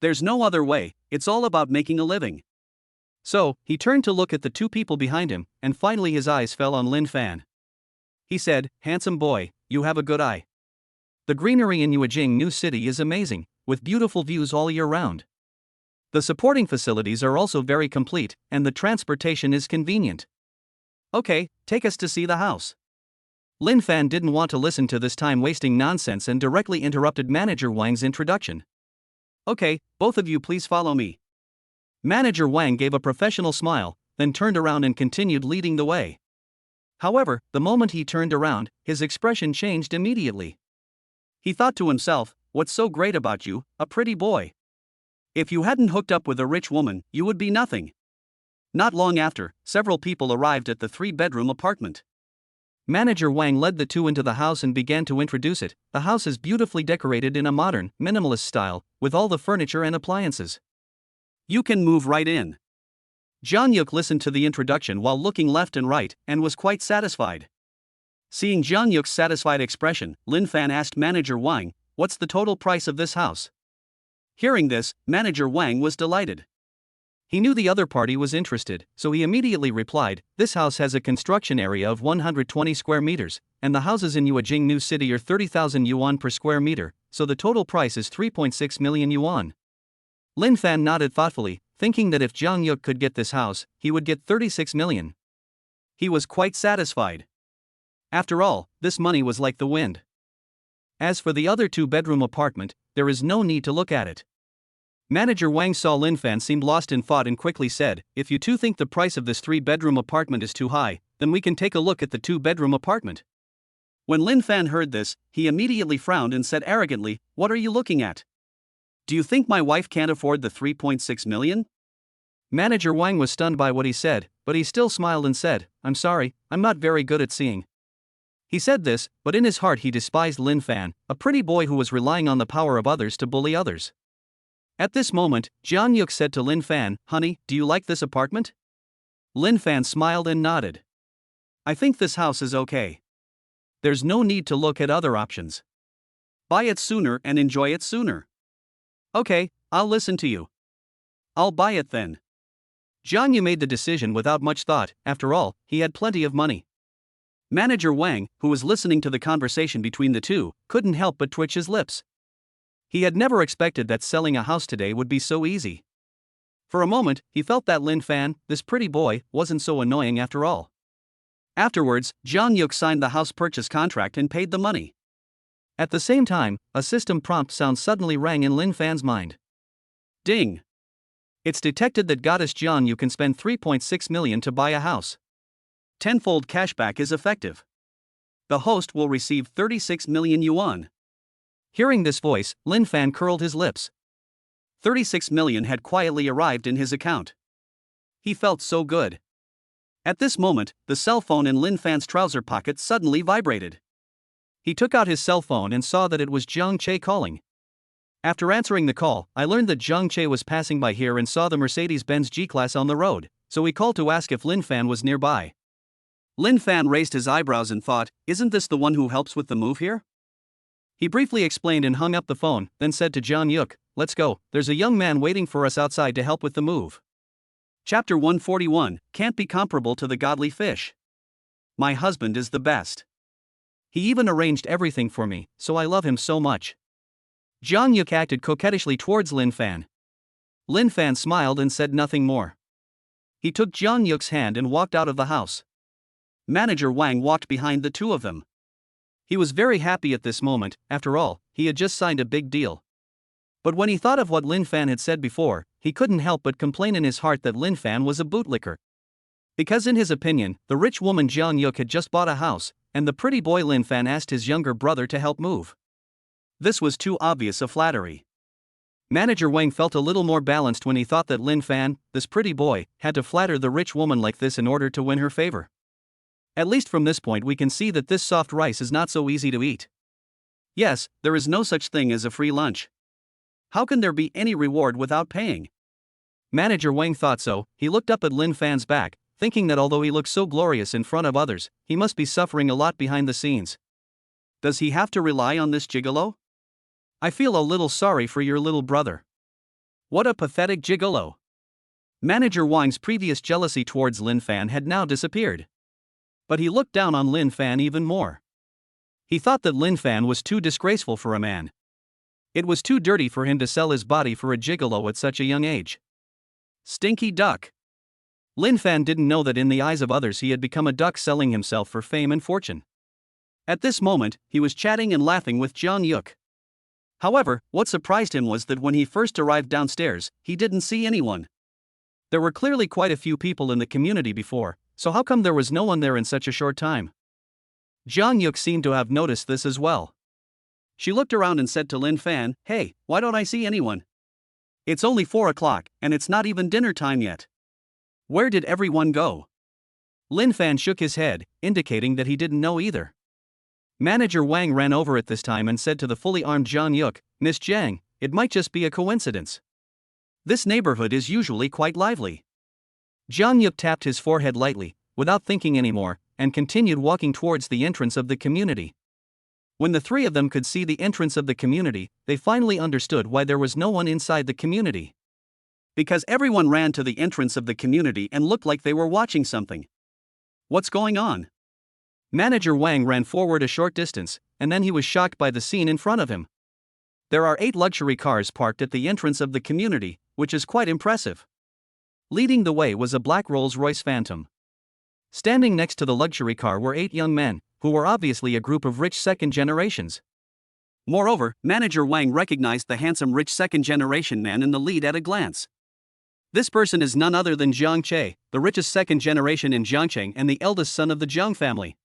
There's no other way, it's all about making a living. So, he turned to look at the two people behind him, and finally his eyes fell on Lin Fan. He said, "Handsome boy, you have a good eye. The greenery in Yuejing New City is amazing, with beautiful views all year round. The supporting facilities are also very complete, and the transportation is convenient. Okay, take us to see the house." Lin Fan didn't want to listen to this time-wasting nonsense and directly interrupted manager Wang's introduction. "Okay, both of you please follow me." Manager Wang gave a professional smile, then turned around and continued leading the way. However, the moment he turned around, his expression changed immediately. He thought to himself, "What's so great about you, a pretty boy? If you hadn't hooked up with a rich woman, you would be nothing." Not long after, several people arrived at the 3-bedroom apartment. Manager Wang led the two into the house and began to introduce it. The house is beautifully decorated in a modern, minimalist style, with all the furniture and appliances. "You can move right in." Jang Yuk listened to the introduction while looking left and right, and was quite satisfied. Seeing Jang Yuk's satisfied expression, Lin Fan asked manager Wang, "What's the total price of this house?" Hearing this, manager Wang was delighted. He knew the other party was interested, so he immediately replied, "This house has a construction area of 120 square meters, and the houses in Yuejing New City are 30,000 yuan per square meter, so the total price is 3.6 million yuan. Lin Fan nodded thoughtfully, thinking that if Jang Yuk could get this house, he would get 36 million. He was quite satisfied. After all, this money was like the wind. As for the other 2-bedroom apartment, there is no need to look at it. Manager Wang saw Lin Fan seemed lost in thought and quickly said, "If you two think the price of this 3-bedroom apartment is too high, then we can take a look at the 2-bedroom apartment." When Lin Fan heard this, he immediately frowned and said arrogantly, "What are you looking at? Do you think my wife can't afford the 3.6 million? Manager Wang was stunned by what he said, but he still smiled and said, "I'm sorry, I'm not very good at seeing." He said this, but in his heart he despised Lin Fan, a pretty boy who was relying on the power of others to bully others. At this moment, Jang Yuk said to Lin Fan, "Honey, do you like this apartment?" Lin Fan smiled and nodded. "I think this house is okay. There's no need to look at other options. Buy it sooner and enjoy it sooner." Okay, I'll listen to you. I'll buy it then. Jiang Yu made the decision without much thought. After all, he had plenty of money. Manager Wang, who was listening to the conversation between the two, couldn't help but twitch his lips. He had never expected that selling a house today would be so easy. For a moment, he felt that Lin Fan, this pretty boy, wasn't so annoying after all. Afterwards, Jiang Yuk signed the house purchase contract and paid the money. At the same time, a system prompt sound suddenly rang in Lin Fan's mind. Ding! It's detected that Goddess Jiang Yu can spend 3.6 million to buy a house. Tenfold cashback is effective. The host will receive 36 million yuan. Hearing this voice, Lin Fan curled his lips. 36 million had quietly arrived in his account. He felt so good. At this moment, the cell phone in Lin Fan's trouser pocket suddenly vibrated. He took out his cell phone and saw that it was Zhang Che calling. After answering the call, I learned that Zhang Che was passing by here and saw the Mercedes-Benz G-Class on the road, so he called to ask if Lin Fan was nearby. Lin Fan raised his eyebrows and thought, isn't this the one who helps with the move here? He briefly explained and hung up the phone, then said to Jiang Yuk, let's go, there's a young man waiting for us outside to help with the move. Chapter 141, Can't be comparable to the godly fish. My husband is the best. He even arranged everything for me, so I love him so much. Jiang Yuk acted coquettishly towards Lin Fan. Lin Fan smiled and said nothing more. He took Jiang Yuk's hand and walked out of the house. Manager Wang walked behind the two of them. He was very happy at this moment. After all, he had just signed a big deal. But when he thought of what Lin Fan had said before, he couldn't help but complain in his heart that Lin Fan was a bootlicker. Because in his opinion, the rich woman Jiang Yuk had just bought a house, and the pretty boy Lin Fan asked his younger brother to help move. This was too obvious a flattery. Manager Wang felt a little more balanced when he thought that Lin Fan, this pretty boy, had to flatter the rich woman like this in order to win her favor. At least from this point we can see that this soft rice is not so easy to eat. Yes, there is no such thing as a free lunch. How can there be any reward without paying? Manager Wang thought so. He looked up at Lin Fan's back, thinking that although he looked so glorious in front of others, he must be suffering a lot behind the scenes. Does he have to rely on this gigolo? I feel a little sorry for your little brother. What a pathetic gigolo. Manager Wang's previous jealousy towards Lin Fan had now disappeared. But he looked down on Lin Fan even more. He thought that Lin Fan was too disgraceful for a man. It was too dirty for him to sell his body for a gigolo at such a young age. Stinky duck. Lin Fan didn't know that in the eyes of others he had become a duck selling himself for fame and fortune. At this moment, he was chatting and laughing with Jiang Yuk. However, what surprised him was that when he first arrived downstairs, he didn't see anyone. There were clearly quite a few people in the community before, so how come there was no one there in such a short time? Jiang Yuk seemed to have noticed this as well. She looked around and said to Lin Fan, "Hey, why don't I see anyone? It's only 4 o'clock, and it's not even dinner time yet. Where did everyone go?" Lin Fan shook his head, indicating that he didn't know either. Manager Wang ran over at this time and said to the fully armed Jiang Yuk, "Miss Jiang, it might just be a coincidence. This neighborhood is usually quite lively." Jiang Yuk tapped his forehead lightly, without thinking anymore, and continued walking towards the entrance of the community. When the three of them could see the entrance of the community, they finally understood why there was no one inside the community. Because everyone ran to the entrance of the community and looked like they were watching something. What's going on? Manager Wang ran forward a short distance, and then he was shocked by the scene in front of him. There are 8 luxury cars parked at the entrance of the community, which is quite impressive. Leading the way was a black Rolls-Royce Phantom. Standing next to the luxury car were 8 young men, who were obviously a group of rich second generations. Moreover, Manager Wang recognized the handsome rich second generation man in the lead at a glance. This person is none other than Zhang Che, the richest second generation in Jiangcheng and the eldest son of the Zhang family.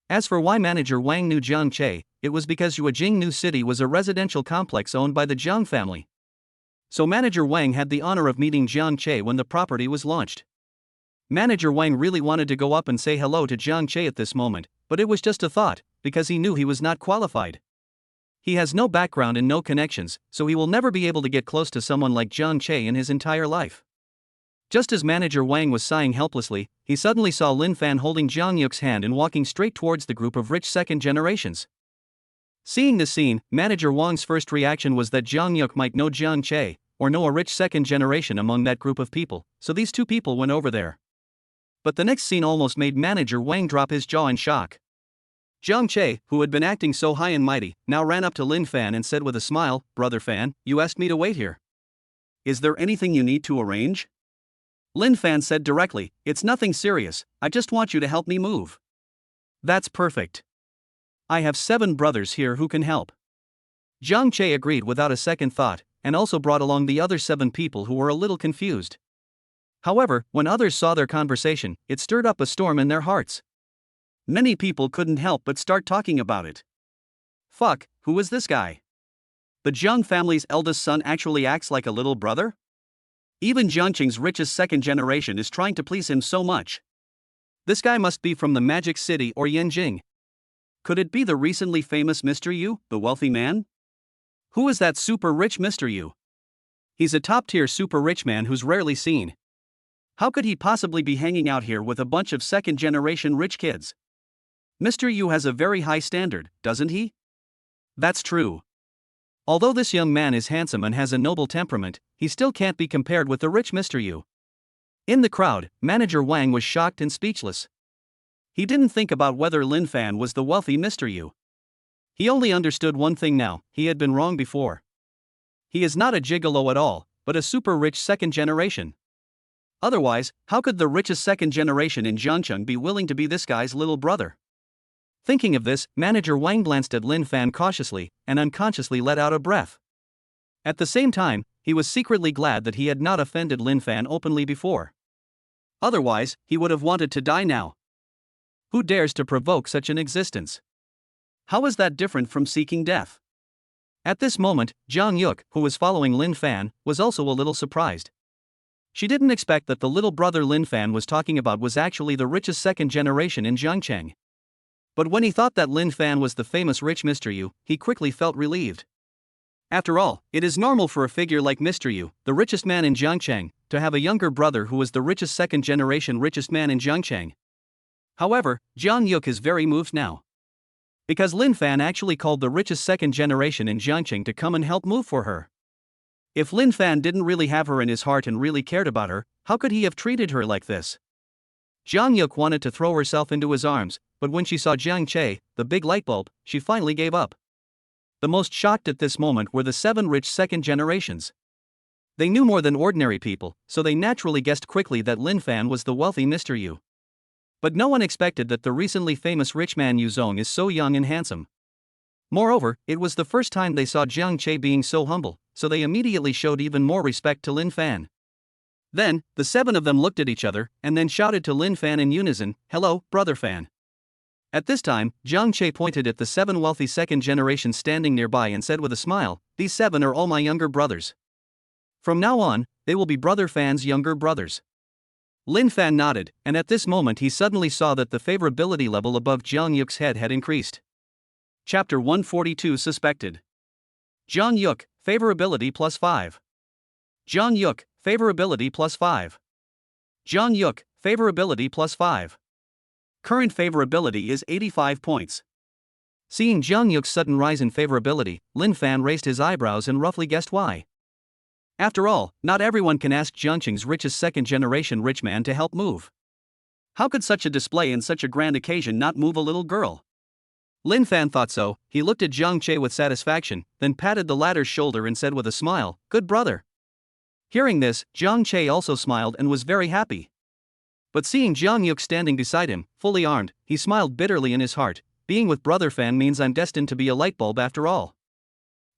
As for why Manager Wang knew Zhang Che, it was because Yuejing New City was a residential complex owned by the Zhang family. So Manager Wang had the honor of meeting Zhang Che when the property was launched. Manager Wang really wanted to go up and say hello to Zhang Che at this moment, but it was just a thought, because he knew he was not qualified. He has no background and no connections, so he will never be able to get close to someone like Zhang Che in his entire life. Just as Manager Wang was sighing helplessly, he suddenly saw Lin Fan holding Jiang Yuk's hand and walking straight towards the group of rich second generations. Seeing the scene, Manager Wang's first reaction was that Jiang Yuk might know Jiang Che, or know a rich second generation among that group of people, so these two people went over there. But the next scene almost made Manager Wang drop his jaw in shock. Jiang Che, who had been acting so high and mighty, now ran up to Lin Fan and said with a smile, "Brother Fan, you asked me to wait here. Is there anything you need to arrange?" Lin Fan said directly, "It's nothing serious, I just want you to help me move." "That's perfect. I have 7 brothers here who can help." Jiang Che agreed without a second thought, and also brought along the other 7 people who were a little confused. However, when others saw their conversation, it stirred up a storm in their hearts. Many people couldn't help but start talking about it. Fuck, who is this guy? The Jiang family's eldest son actually acts like a little brother? Even Jiangqing's richest second generation is trying to please him so much. This guy must be from the Magic City or Yanjing. Could it be the recently famous Mr. Yu, the wealthy man? Who is that super rich Mr. Yu? He's a top-tier super rich man who's rarely seen. How could he possibly be hanging out here with a bunch of second-generation rich kids? Mr. Yu has a very high standard, doesn't he? That's true. Although this young man is handsome and has a noble temperament, he still can't be compared with the rich Mr. Yu. In the crowd, Manager Wang was shocked and speechless. He didn't think about whether Lin Fan was the wealthy Mr. Yu. He only understood one thing now: he had been wrong before. He is not a gigolo at all, but a super rich second generation. Otherwise, how could the richest second generation in Jiangcheng be willing to be this guy's little brother? Thinking of this, Manager Wang glanced at Lin Fan cautiously, and unconsciously let out a breath. At the same time, he was secretly glad that he had not offended Lin Fan openly before. Otherwise, he would have wanted to die now. Who dares to provoke such an existence? How is that different from seeking death? At this moment, Jiang Yuk, who was following Lin Fan, was also a little surprised. She didn't expect that the little brother Lin Fan was talking about was actually the richest second generation in Jiangcheng. But when he thought that Lin Fan was the famous rich Mr. Yu, he quickly felt relieved. After all, it is normal for a figure like Mr. Yu, the richest man in Jiangcheng, to have a younger brother who was the richest second generation richest man in Jiangcheng. However, Jiang Yuk is very moved now. Because Lin Fan actually called the richest second generation in Jiangcheng to come and help move for her. If Lin Fan didn't really have her in his heart and really cared about her, how could he have treated her like this? Jiang Yuk wanted to throw herself into his arms, but when she saw Jiang Che, the big lightbulb, she finally gave up. The most shocked at this moment were the 7 rich second generations. They knew more than ordinary people, so they naturally guessed quickly that Lin Fan was the wealthy Mr. Yu. But no one expected that the recently famous rich man Yu Zong is so young and handsome. Moreover, it was the first time they saw Jiang Che being so humble, so they immediately showed even more respect to Lin Fan. Then, the 7 of them looked at each other, and then shouted to Lin Fan in unison, "Hello, Brother Fan." At this time, Jiang Che pointed at the 7 wealthy second generations standing nearby and said with a smile, "These 7 are all my younger brothers. From now on, they will be Brother Fan's younger brothers." Lin Fan nodded, and at this moment he suddenly saw that the favorability level above Jiang Yuk's head had increased. Chapter 142 Suspected. Jiang Yuk, favorability plus 5. Jiang Yuk, favorability plus 5. Jiang Yuk, favorability plus 5. Current favorability is 85 points. Seeing Jiang Yuk's sudden rise in favorability, Lin Fan raised his eyebrows and roughly guessed why. After all, not everyone can ask Jiangqing's richest second-generation rich man to help move. How could such a display in such a grand occasion not move a little girl? Lin Fan thought so. He looked at Jiang Che with satisfaction, then patted the latter's shoulder and said with a smile, "Good brother." Hearing this, Jiang Che also smiled and was very happy. But seeing Jiang Yuk standing beside him, fully armed, he smiled bitterly in his heart. Being with Brother Fan means I'm destined to be a lightbulb after all.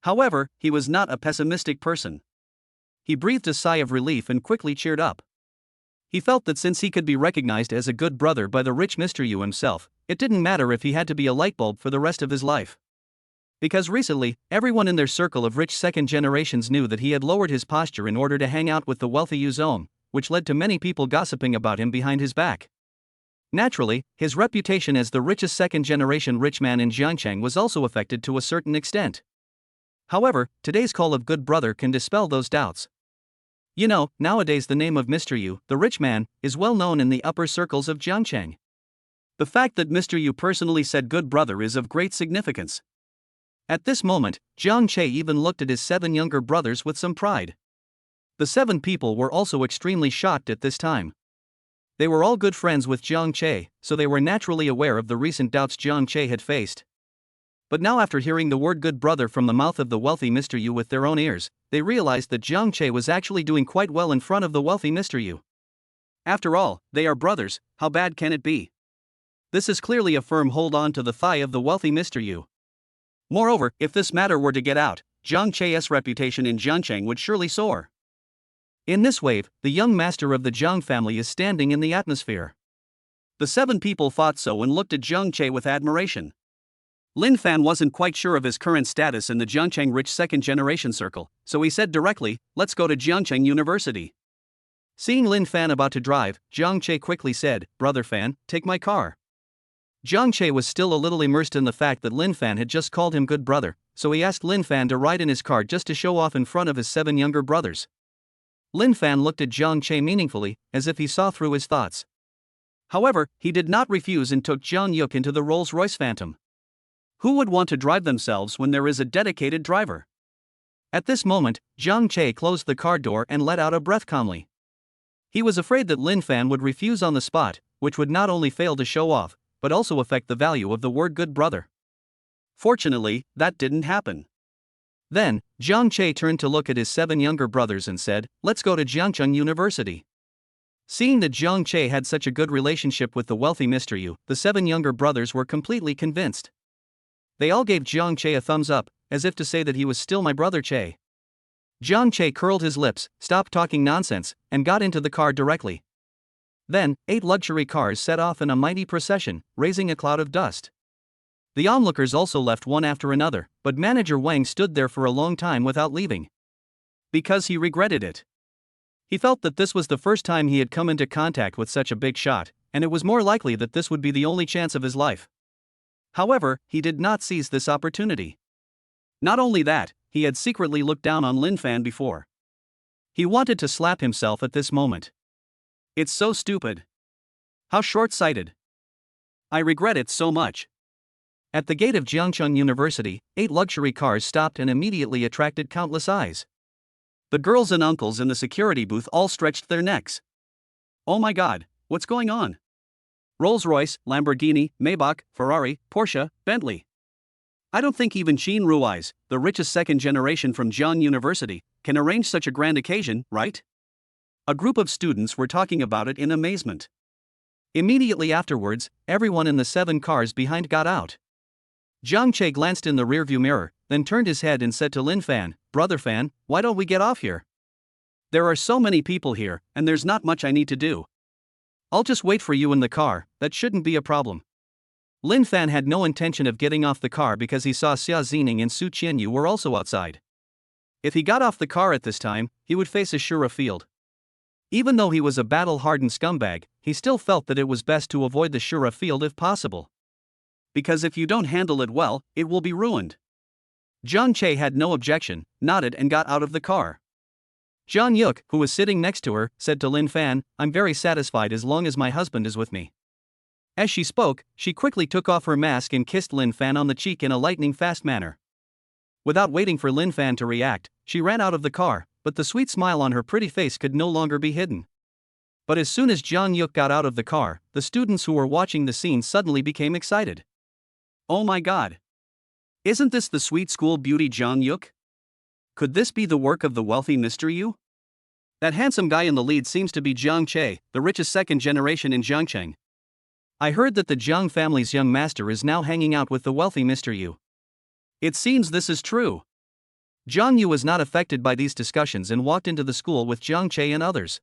However, he was not a pessimistic person. He breathed a sigh of relief and quickly cheered up. He felt that since he could be recognized as a good brother by the rich Mr. Yu himself, it didn't matter if he had to be a lightbulb for the rest of his life. Because recently, everyone in their circle of rich second generations knew that he had lowered his posture in order to hang out with the wealthy Yu Zong, which led to many people gossiping about him behind his back. Naturally, his reputation as the richest second-generation rich man in Jiangcheng was also affected to a certain extent. However, today's call of good brother can dispel those doubts. You know, nowadays the name of Mr. Yu, the rich man, is well known in the upper circles of Jiangcheng. The fact that Mr. Yu personally said good brother is of great significance. At this moment, Jiang Che even looked at his 7 younger brothers with some pride. The 7 people were also extremely shocked at this time. They were all good friends with Jiang Che, so they were naturally aware of the recent doubts Jiang Che had faced. But now, after hearing the word good brother from the mouth of the wealthy Mr. Yu with their own ears, they realized that Jiang Che was actually doing quite well in front of the wealthy Mr. Yu. After all, they are brothers, how bad can it be? This is clearly a firm hold on to the thigh of the wealthy Mr. Yu. Moreover, if this matter were to get out, Jiang Che's reputation in Jiangcheng would surely soar. In this wave, the young master of the Jiang family is standing in the atmosphere. The 7 people thought so and looked at Jiang Che with admiration. Lin Fan wasn't quite sure of his current status in the Jiangcheng rich second-generation circle, so he said directly, "Let's go to Jiangcheng University." Seeing Lin Fan about to drive, Jiang Che quickly said, "Brother Fan, take my car." Jiang Che was still a little immersed in the fact that Lin Fan had just called him good brother, so he asked Lin Fan to ride in his car just to show off in front of his 7 younger brothers. Lin Fan looked at Jiang Che meaningfully, as if he saw through his thoughts. However, he did not refuse and took Jiang Yuk into the Rolls-Royce Phantom. Who would want to drive themselves when there is a dedicated driver? At this moment, Jiang Che closed the car door and let out a breath calmly. He was afraid that Lin Fan would refuse on the spot, which would not only fail to show off, but also affect the value of the word good brother. Fortunately, that didn't happen. Then, Jiang Che turned to look at his 7 younger brothers and said, "Let's go to Jiangcheng University." Seeing that Jiang Che had such a good relationship with the wealthy Mr. Yu, the 7 younger brothers were completely convinced. They all gave Jiang Che a thumbs up, as if to say that he was still my brother Che. Jiang Che curled his lips, stopped talking nonsense, and got into the car directly. Then, 8 luxury cars set off in a mighty procession, raising a cloud of dust. The onlookers also left one after another, but Manager Wang stood there for a long time without leaving. Because he regretted it. He felt that this was the first time he had come into contact with such a big shot, and it was more likely that this would be the only chance of his life. However, he did not seize this opportunity. Not only that, he had secretly looked down on Lin Fan before. He wanted to slap himself at this moment. It's so stupid. How short-sighted. I regret it so much. At the gate of Jiangcheng University, 8 luxury cars stopped and immediately attracted countless eyes. The girls and uncles in the security booth all stretched their necks. Oh my god, what's going on? Rolls-Royce, Lamborghini, Maybach, Ferrari, Porsche, Bentley. I don't think even Qin Rui's, the richest second generation from Jiang University, can arrange such a grand occasion, right? A group of students were talking about it in amazement. Immediately afterwards, everyone in the 7 cars behind got out. Jiang Che glanced in the rearview mirror, then turned his head and said to Lin Fan, "Brother Fan, why don't we get off here? There are so many people here, and there's not much I need to do. I'll just wait for you in the car, that shouldn't be a problem." Lin Fan had no intention of getting off the car because he saw Xia Zining and Su Qianyu were also outside. If he got off the car at this time, he would face a surer field. Even though he was a battle-hardened scumbag, he still felt that it was best to avoid the surer field if possible. Because if you don't handle it well, it will be ruined. Jiang Che had no objection, nodded and got out of the car. Jiang Yuk, who was sitting next to her, said to Lin Fan, "I'm very satisfied as long as my husband is with me." As she spoke, she quickly took off her mask and kissed Lin Fan on the cheek in a lightning-fast manner. Without waiting for Lin Fan to react, she ran out of the car, but the sweet smile on her pretty face could no longer be hidden. But as soon as Jiang Yuk got out of the car, the students who were watching the scene suddenly became excited. Oh my god! Isn't this the sweet school beauty Jiang Yuk? Could this be the work of the wealthy Mr. Yu? That handsome guy in the lead seems to be Jiang Che, the richest second generation in Jiangcheng. I heard that the Jiang family's young master is now hanging out with the wealthy Mr. Yu. It seems this is true. Jiang Yu was not affected by these discussions and walked into the school with Jiang Che and others.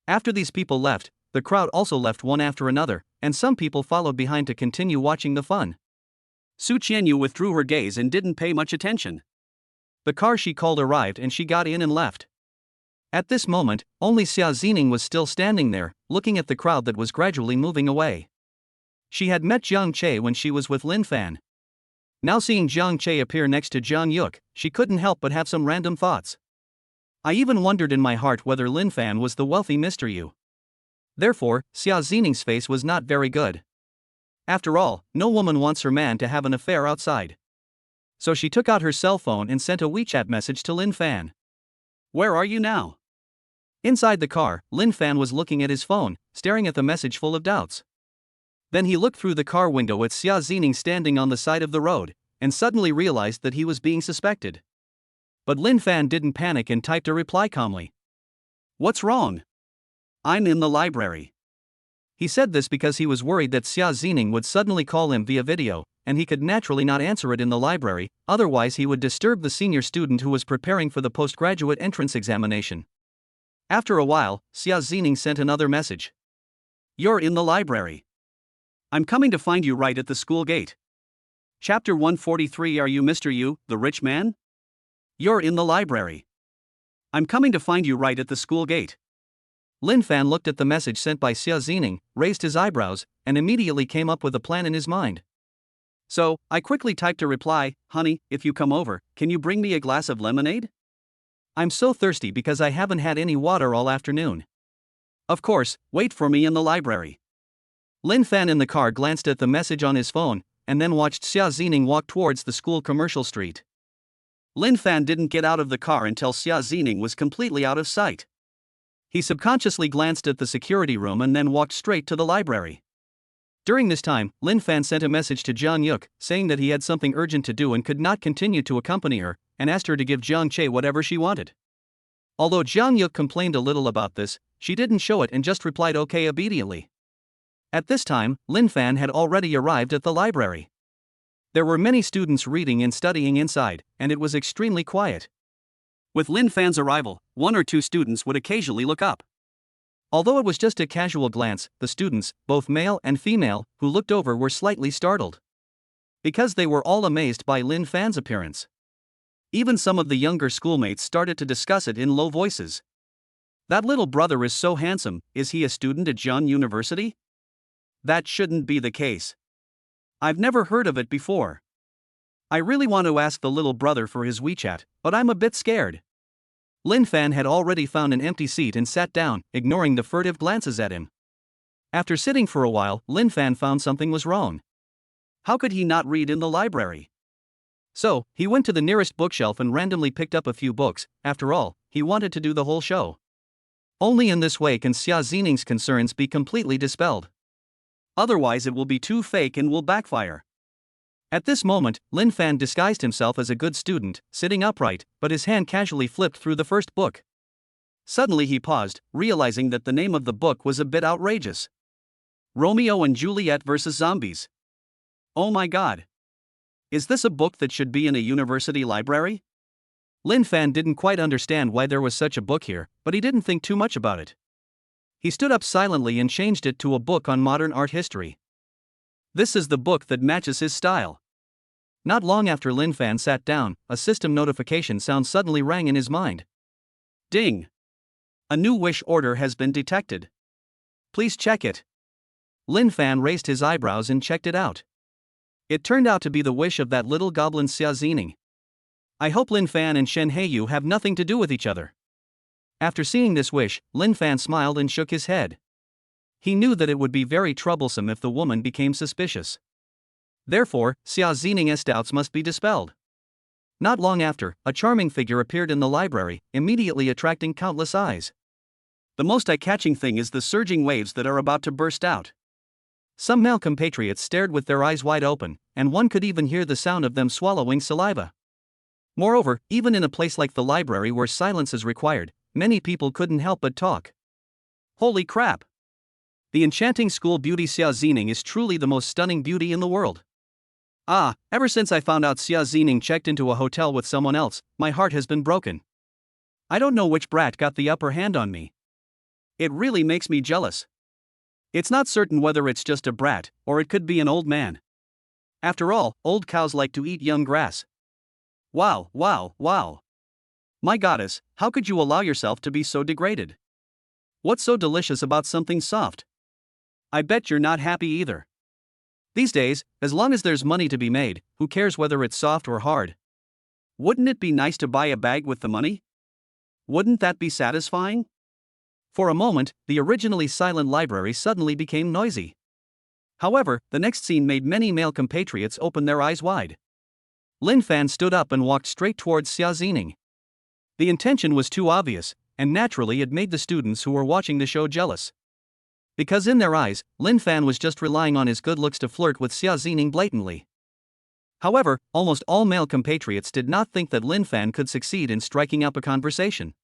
After these people left, the crowd also left one after another, and some people followed behind to continue watching the fun. Su Qianyu withdrew her gaze and didn't pay much attention. The car she called arrived and she got in and left. At this moment, only Xia Zining was still standing there, looking at the crowd that was gradually moving away. She had met Jiang Che when she was with Lin Fan. Now seeing Jiang Che appear next to Jiang Yuk, she couldn't help but have some random thoughts. I even wondered in my heart whether Lin Fan was the wealthy Mr. Yu. Therefore, Xia Zining's face was not very good. After all, no woman wants her man to have an affair outside. So she took out her cell phone and sent a WeChat message to Lin Fan. Where are you now? Inside the car, Lin Fan was looking at his phone, staring at the message full of doubts. Then he looked through the car window at Xia Zining standing on the side of the road, and suddenly realized that he was being suspected. But Lin Fan didn't panic and typed a reply calmly. What's wrong? I'm in the library. He said this because he was worried that Xia Zining would suddenly call him via video, and he could naturally not answer it in the library, otherwise he would disturb the senior student who was preparing for the postgraduate entrance examination. After a while, Xia Zining sent another message. You're in the library. I'm coming to find you right at the school gate. Chapter 143. Are you Mr. Yu, the rich man? You're in the library. I'm coming to find you right at the school gate. Lin Fan looked at the message sent by Xia Zining, raised his eyebrows, and immediately came up with a plan in his mind. So, I quickly typed a reply, honey, if you come over, can you bring me a glass of lemonade? I'm so thirsty because I haven't had any water all afternoon. Of course, wait for me in the library. Lin Fan in the car glanced at the message on his phone, and then watched Xia Zining walk towards the school commercial street. Lin Fan didn't get out of the car until Xia Zining was completely out of sight. He subconsciously glanced at the security room and then walked straight to the library. During this time, Lin Fan sent a message to Jiang Yuk, saying that he had something urgent to do and could not continue to accompany her, and asked her to give Jiang Che whatever she wanted. Although Jiang Yuk complained a little about this, she didn't show it and just replied okay obediently. At this time, Lin Fan had already arrived at the library. There were many students reading and studying inside, and it was extremely quiet. With Lin Fan's arrival, one or two students would occasionally look up. Although it was just a casual glance, the students, both male and female, who looked over were slightly startled. Because they were all amazed by Lin Fan's appearance. Even some of the younger schoolmates started to discuss it in low voices. That little brother is so handsome, is he a student at Jian University? That shouldn't be the case. I've never heard of it before. I really want to ask the little brother for his WeChat, but I'm a bit scared. Lin Fan had already found an empty seat and sat down, ignoring the furtive glances at him. After sitting for a while, Lin Fan found something was wrong. How could he not read in the library? So, he went to the nearest bookshelf and randomly picked up a few books. After all, he wanted to do the whole show. Only in this way can Xia Zining's concerns be completely dispelled. Otherwise it will be too fake and will backfire. At this moment, Lin Fan disguised himself as a good student, sitting upright, but his hand casually flipped through the first book. Suddenly he paused, realizing that the name of the book was a bit outrageous. Romeo and Juliet vs. Zombies. Oh my god. Is this a book that should be in a university library? Lin Fan didn't quite understand why there was such a book here, but he didn't think too much about it. He stood up silently and changed it to a book on modern art history. This is the book that matches his style. Not long after Lin Fan sat down, a system notification sound suddenly rang in his mind. Ding! A new wish order has been detected. Please check it. Lin Fan raised his eyebrows and checked it out. It turned out to be the wish of that little goblin Xia Zining. I hope Lin Fan and Shen Heyu have nothing to do with each other. After seeing this wish, Lin Fan smiled and shook his head. He knew that it would be very troublesome if the woman became suspicious. Therefore, Xia Zining's doubts must be dispelled. Not long after, a charming figure appeared in the library, immediately attracting countless eyes. The most eye-catching thing is the surging waves that are about to burst out. Some male compatriots stared with their eyes wide open, and one could even hear the sound of them swallowing saliva. Moreover, even in a place like the library where silence is required, many people couldn't help but talk. Holy crap! The enchanting school beauty Xia Zining is truly the most stunning beauty in the world. Ever since I found out Xia Zining checked into a hotel with someone else, my heart has been broken. I don't know which brat got the upper hand on me. It really makes me jealous. It's not certain whether it's just a brat, or it could be an old man. After all, old cows like to eat young grass. Wow, wow, wow. My goddess, how could you allow yourself to be so degraded? What's so delicious about something soft? I bet you're not happy either. These days, as long as there's money to be made, who cares whether it's soft or hard? Wouldn't it be nice to buy a bag with the money? Wouldn't that be satisfying? For a moment, the originally silent library suddenly became noisy. However, the next scene made many male compatriots open their eyes wide. Lin Fan stood up and walked straight towards Xia Zining. The intention was too obvious, and naturally it made the students who were watching the show jealous. Because in their eyes, Lin Fan was just relying on his good looks to flirt with Xia Zining blatantly. However, almost all male compatriots did not think that Lin Fan could succeed in striking up a conversation.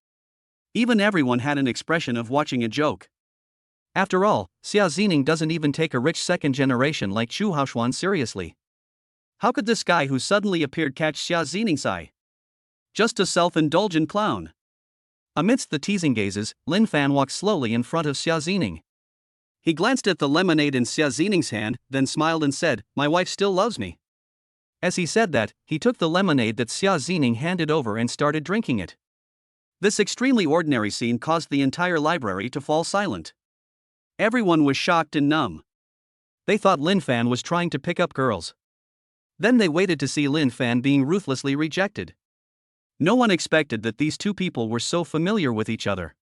Even everyone had an expression of watching a joke. After all, Xia Zining doesn't even take a rich second generation like Chu Haoxuan seriously. How could this guy who suddenly appeared catch Xia Zining's eye? Just a self-indulgent clown. Amidst the teasing gazes, Lin Fan walked slowly in front of Xia Zining. He glanced at the lemonade in Xia Zining's hand, then smiled and said, "My wife still loves me." As he said that, he took the lemonade that Xia Zining handed over and started drinking it. This extremely ordinary scene caused the entire library to fall silent. Everyone was shocked and numb. They thought Lin Fan was trying to pick up girls. Then they waited to see Lin Fan being ruthlessly rejected. No one expected that these two people were so familiar with each other.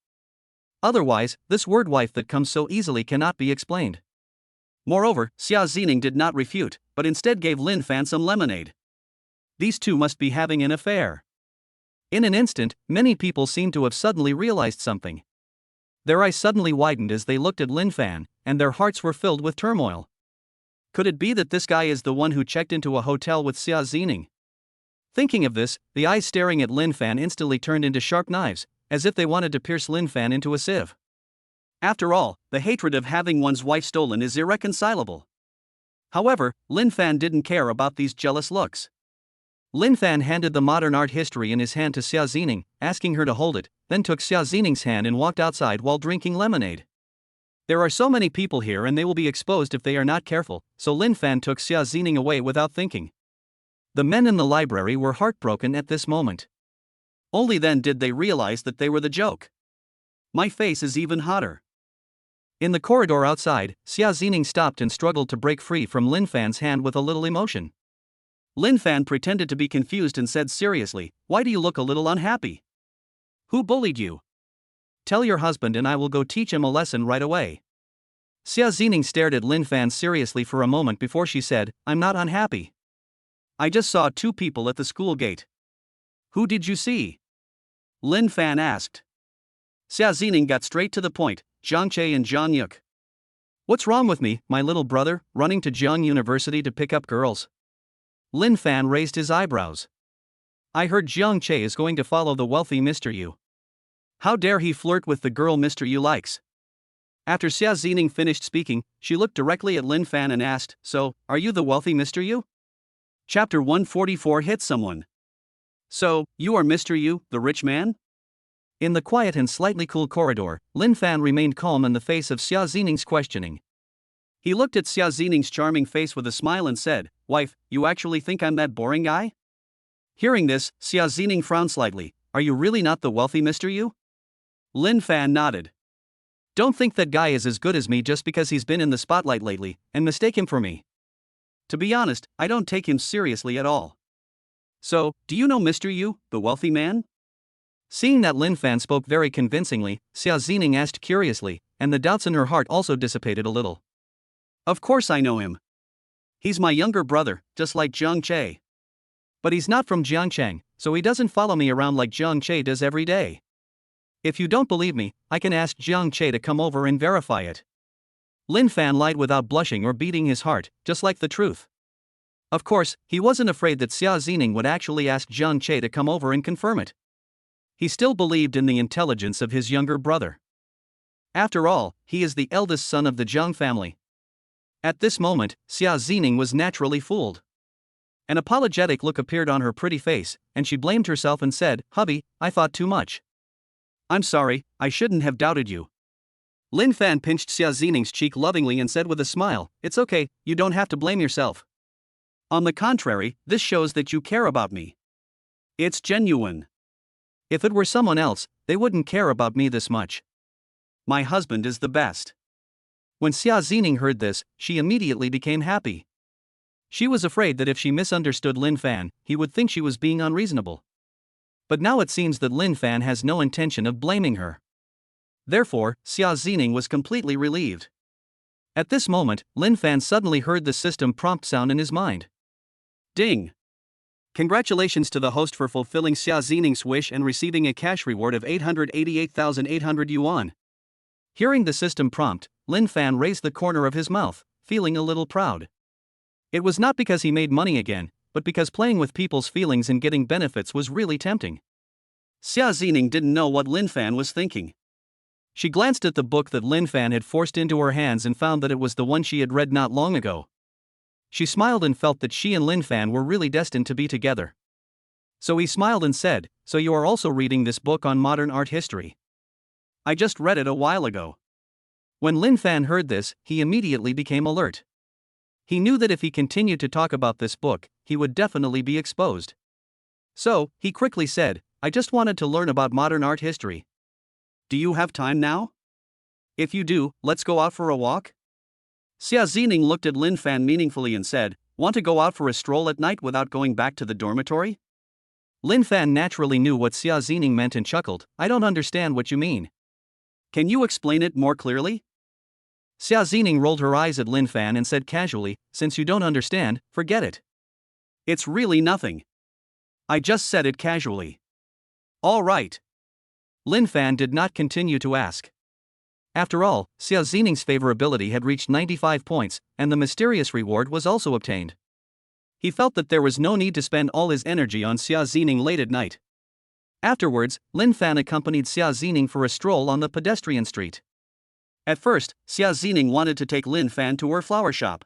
Otherwise, this word wife that comes so easily cannot be explained. Moreover, Xia Zining did not refute, but instead gave Lin Fan some lemonade. These two must be having an affair. In an instant, many people seemed to have suddenly realized something. Their eyes suddenly widened as they looked at Lin Fan, and their hearts were filled with turmoil. Could it be that this guy is the one who checked into a hotel with Xia Zining? Thinking of this, the eyes staring at Lin Fan instantly turned into sharp knives, as if they wanted to pierce Lin Fan into a sieve. After all, the hatred of having one's wife stolen is irreconcilable. However, Lin Fan didn't care about these jealous looks. Lin Fan handed the modern art history in his hand to Xia Zining, asking her to hold it, then took Xia Zining's hand and walked outside while drinking lemonade. There are so many people here and they will be exposed if they are not careful, so Lin Fan took Xia Zining away without thinking. The men in the library were heartbroken at this moment. Only then did they realize that they were the joke. My face is even hotter. In the corridor outside, Xia Zining stopped and struggled to break free from Lin Fan's hand with a little emotion. Lin Fan pretended to be confused and said seriously, "Why do you look a little unhappy? Who bullied you? Tell your husband and I will go teach him a lesson right away." Xia Zining stared at Lin Fan seriously for a moment before she said, "I'm not unhappy. I just saw two people at the school gate." "Who did you see?" Lin Fan asked. Xia Zining got straight to the point, Jiang Che and Jiang Yuk. "What's wrong with me, my little brother, running to Jiang University to pick up girls?" Lin Fan raised his eyebrows. "I heard Jiang Che is going to follow the wealthy Mr. Yu. How dare he flirt with the girl Mr. Yu likes?" After Xia Zining finished speaking, she looked directly at Lin Fan and asked, "So, are you the wealthy Mr. Yu?" Chapter 144 Hit Someone. "So, you are Mr. Yu, the rich man?" In the quiet and slightly cool corridor, Lin Fan remained calm in the face of Xia Zining's questioning. He looked at Xia Zining's charming face with a smile and said, "Wife, you actually think I'm that boring guy?" Hearing this, Xia Zining frowned slightly. "Are you really not the wealthy Mr. Yu?" Lin Fan nodded. "Don't think that guy is as good as me just because he's been in the spotlight lately, and mistake him for me. To be honest, I don't take him seriously at all. So, do you know Mr. Yu, the wealthy man?" Seeing that Lin Fan spoke very convincingly, Xia Zining asked curiously, and the doubts in her heart also dissipated a little. "Of course I know him. He's my younger brother, just like Jiang Che." "But he's not from Jiangchang, so he doesn't follow me around like Jiang Che does every day. If you don't believe me, I can ask Jiang Che to come over and verify it." Lin Fan lied without blushing or beating his heart, just like the truth. Of course, he wasn't afraid that Xia Zining would actually ask Jiang Che to come over and confirm it. He still believed in the intelligence of his younger brother. After all, he is the eldest son of the Jiang family. At this moment, Xia Zining was naturally fooled. An apologetic look appeared on her pretty face, and she blamed herself and said, "Hubby, I thought too much. I'm sorry, I shouldn't have doubted you." Lin Fan pinched Xia Zining's cheek lovingly and said with a smile, "It's okay, you don't have to blame yourself. On the contrary, this shows that you care about me. It's genuine. If it were someone else, they wouldn't care about me this much. My husband is the best." When Xia Zining heard this, she immediately became happy. She was afraid that if she misunderstood Lin Fan, he would think she was being unreasonable. But now it seems that Lin Fan has no intention of blaming her. Therefore, Xia Zining was completely relieved. At this moment, Lin Fan suddenly heard the system prompt sound in his mind. Ding! Congratulations to the host for fulfilling Xia Zining's wish and receiving a cash reward of 888,800 yuan. Hearing the system prompt, Lin Fan raised the corner of his mouth, feeling a little proud. It was not because he made money again, but because playing with people's feelings and getting benefits was really tempting. Xia Zining didn't know what Lin Fan was thinking. She glanced at the book that Lin Fan had forced into her hands and found that it was the one she had read not long ago. She smiled and felt that she and Lin Fan were really destined to be together. So he smiled and said, "So you are also reading this book on modern art history?" "I just read it a while ago." When Lin Fan heard this, he immediately became alert. He knew that if he continued to talk about this book, he would definitely be exposed. So, he quickly said, "I just wanted to learn about modern art history." "Do you have time now? If you do, let's go out for a walk." Xia Zining looked at Lin Fan meaningfully and said, "Want to go out for a stroll at night without going back to the dormitory?" Lin Fan naturally knew what Xia Zining meant and chuckled, "I don't understand what you mean. Can you explain it more clearly?" Xia Zining rolled her eyes at Lin Fan and said casually, "Since you don't understand, forget it. It's really nothing. I just said it casually." "All right." Lin Fan did not continue to ask. After all, Xia Zining's favorability had reached 95 points, and the mysterious reward was also obtained. He felt that there was no need to spend all his energy on Xia Zining late at night. Afterwards, Lin Fan accompanied Xia Zining for a stroll on the pedestrian street. At first, Xia Zining wanted to take Lin Fan to her flower shop.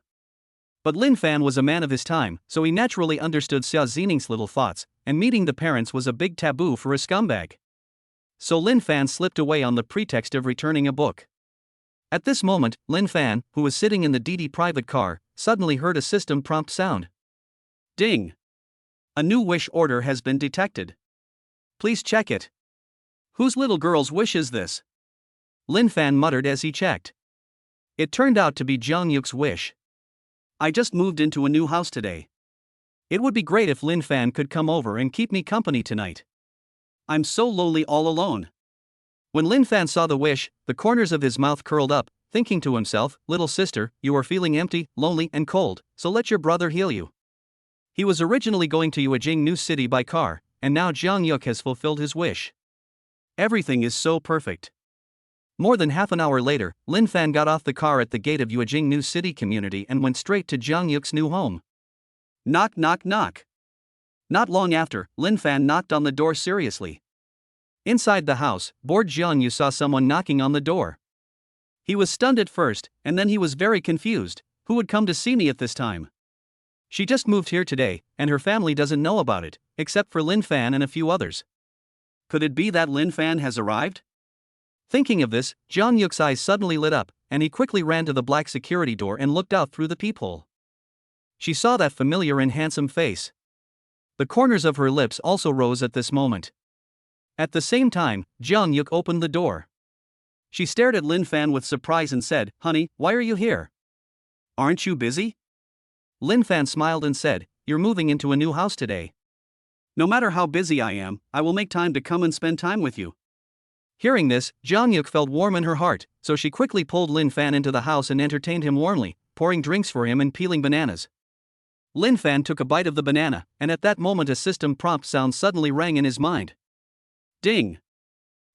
But Lin Fan was a man of his time, so he naturally understood Xia Zining's little thoughts, and meeting the parents was a big taboo for a scumbag. So Lin Fan slipped away on the pretext of returning a book. At this moment, Lin Fan, who was sitting in the Didi private car, suddenly heard a system prompt sound. Ding! A new wish order has been detected. Please check it. Whose little girl's wish is this? Lin Fan muttered as he checked. It turned out to be Jiang Yuke's wish. I just moved into a new house today. It would be great if Lin Fan could come over and keep me company tonight. I'm so lonely all alone. When Lin Fan saw the wish, the corners of his mouth curled up, thinking to himself, "Little sister, you are feeling empty, lonely, and cold, so let your brother heal you." He was originally going to Yuejing New City by car, and now Jiang Yuk has fulfilled his wish. Everything is so perfect. More than half an hour later, Lin Fan got off the car at the gate of Yuejing New City community and went straight to Jiang Yuk's new home. Knock, knock, knock. Not long after, Lin Fan knocked on the door seriously. Inside the house, bored Jiang Yu saw someone knocking on the door. He was stunned at first, and then he was very confused. Who would come to see me at this time? She just moved here today, and her family doesn't know about it, except for Lin Fan and a few others. Could it be that Lin Fan has arrived? Thinking of this, Jiang Yuk's eyes suddenly lit up, and he quickly ran to the black security door and looked out through the peephole. She saw that familiar and handsome face. The corners of her lips also rose at this moment. At the same time, Jiang Yuk opened the door. She stared at Lin Fan with surprise and said, "Honey, why are you here? Aren't you busy?" Lin Fan smiled and said, "You're moving into a new house today. No matter how busy I am, I will make time to come and spend time with you." Hearing this, Jiang Yuk felt warm in her heart, so she quickly pulled Lin Fan into the house and entertained him warmly, pouring drinks for him and peeling bananas. Lin Fan took a bite of the banana, and at that moment a system prompt sound suddenly rang in his mind. Ding!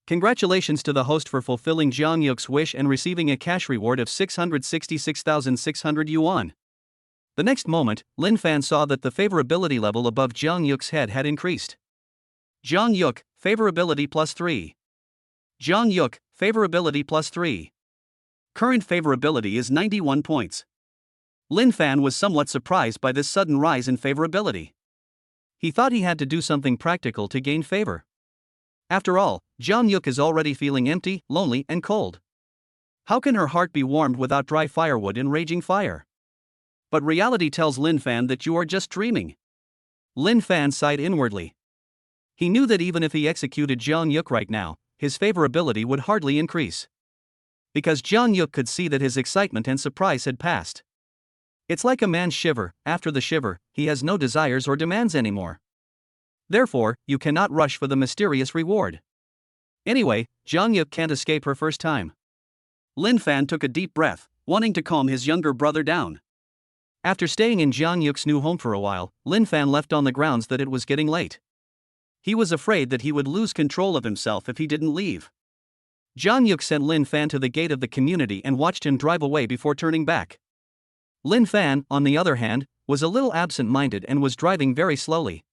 Congratulations to the host for fulfilling Jiang Yuk's wish and receiving a cash reward of 666,600 yuan. The next moment, Lin Fan saw that the favorability level above Jiang Yuk's head had increased. Jiang Yuk, favorability +3. Jiang Yuk, favorability +3. Current favorability is 91 points. Lin Fan was somewhat surprised by this sudden rise in favorability. He thought he had to do something practical to gain favor. After all, Jiang Yuk is already feeling empty, lonely, and cold. How can her heart be warmed without dry firewood and raging fire? But reality tells Lin Fan that you are just dreaming. Lin Fan sighed inwardly. He knew that even if he executed Jiang Yuk right now, his favorability would hardly increase. Because Jiang Yuk could see that his excitement and surprise had passed. It's like a man's shiver. After the shiver, he has no desires or demands anymore. Therefore, you cannot rush for the mysterious reward. Anyway, Jiang Yuk can't escape her first time. Lin Fan took a deep breath, wanting to calm his younger brother down. After staying in Jiang Yuk's new home for a while, Lin Fan left on the grounds that it was getting late. He was afraid that he would lose control of himself if he didn't leave. Jiang Yuk sent Lin Fan to the gate of the community and watched him drive away before turning back. Lin Fan, on the other hand, was a little absent-minded and was driving very slowly.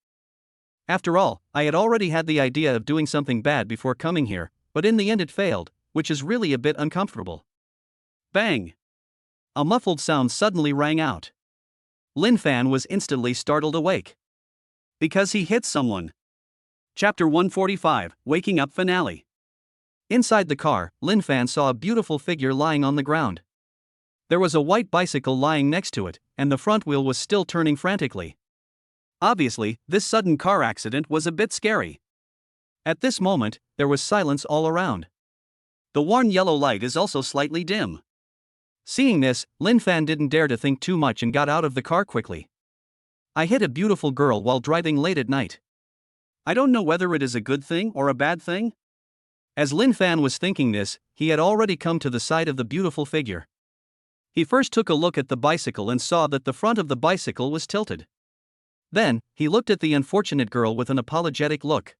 After all, I had already had the idea of doing something bad before coming here, but in the end it failed, which is really a bit uncomfortable. Bang! A muffled sound suddenly rang out. Lin Fan was instantly startled awake. Because he hit someone. Chapter 145, Waking Up Finale. Inside the car, Lin Fan saw a beautiful figure lying on the ground. There was a white bicycle lying next to it, and the front wheel was still turning frantically. Obviously, this sudden car accident was a bit scary. At this moment, there was silence all around. The worn yellow light is also slightly dim. Seeing this, Lin Fan didn't dare to think too much and got out of the car quickly. I hit a beautiful girl while driving late at night. I don't know whether it is a good thing or a bad thing. As Lin Fan was thinking this, he had already come to the side of the beautiful figure. He first took a look at the bicycle and saw that the front of the bicycle was tilted. Then, he looked at the unfortunate girl with an apologetic look.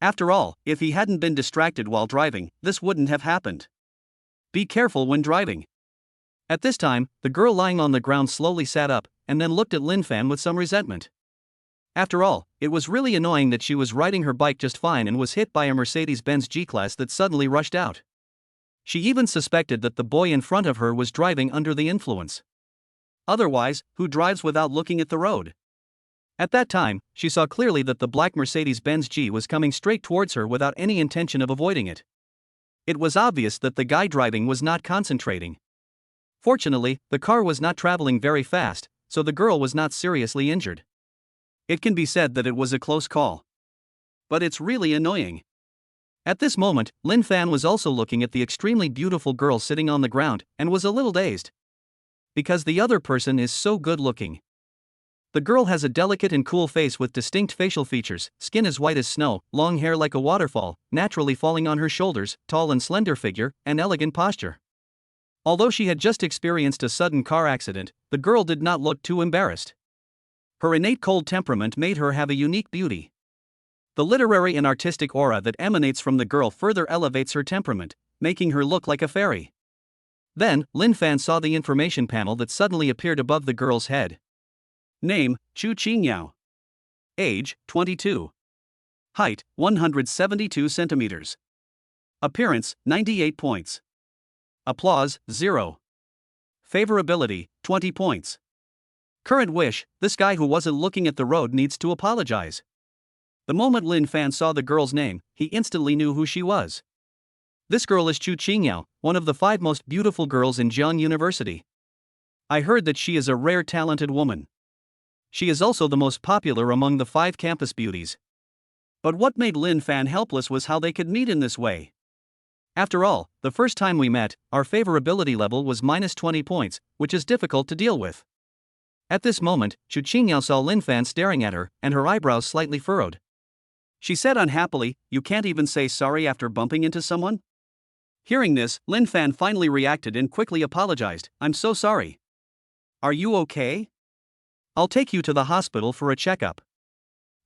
After all, if he hadn't been distracted while driving, this wouldn't have happened. Be careful when driving. At this time, the girl lying on the ground slowly sat up, and then looked at Lin Fan with some resentment. After all, it was really annoying that she was riding her bike just fine and was hit by a Mercedes-Benz G-Class that suddenly rushed out. She even suspected that the boy in front of her was driving under the influence. Otherwise, who drives without looking at the road? At that time, she saw clearly that the black Mercedes-Benz G was coming straight towards her without any intention of avoiding it. It was obvious that the guy driving was not concentrating. Fortunately, the car was not traveling very fast, so the girl was not seriously injured. It can be said that it was a close call. But it's really annoying. At this moment, Lin Fan was also looking at the extremely beautiful girl sitting on the ground, and was a little dazed. Because the other person is so good looking. The girl has a delicate and cool face with distinct facial features, skin as white as snow, long hair like a waterfall, naturally falling on her shoulders, tall and slender figure, and elegant posture. Although she had just experienced a sudden car accident, the girl did not look too embarrassed. Her innate cold temperament made her have a unique beauty. The literary and artistic aura that emanates from the girl further elevates her temperament, making her look like a fairy. Then, Lin Fan saw the information panel that suddenly appeared above the girl's head. Name, Chu Qingyao. Age, 22. Height, 172 centimeters. Appearance, 98 points. Applause, 0. Favorability, 20 points. Current wish, this guy who wasn't looking at the road needs to apologize. The moment Lin Fan saw the girl's name, he instantly knew who she was. This girl is Chu Qingyao, one of the 5 most beautiful girls in Jiang University. I heard that she is a rare talented woman. She is also the most popular among the 5 campus beauties. But what made Lin Fan helpless was how they could meet in this way. After all, the first time we met, our favorability level was minus 20 points, which is difficult to deal with. At this moment, Chu Qingyao saw Lin Fan staring at her, and her eyebrows slightly furrowed. She said unhappily, "You can't even say sorry after bumping into someone?" Hearing this, Lin Fan finally reacted and quickly apologized. "I'm so sorry. Are you okay? I'll take you to the hospital for a checkup."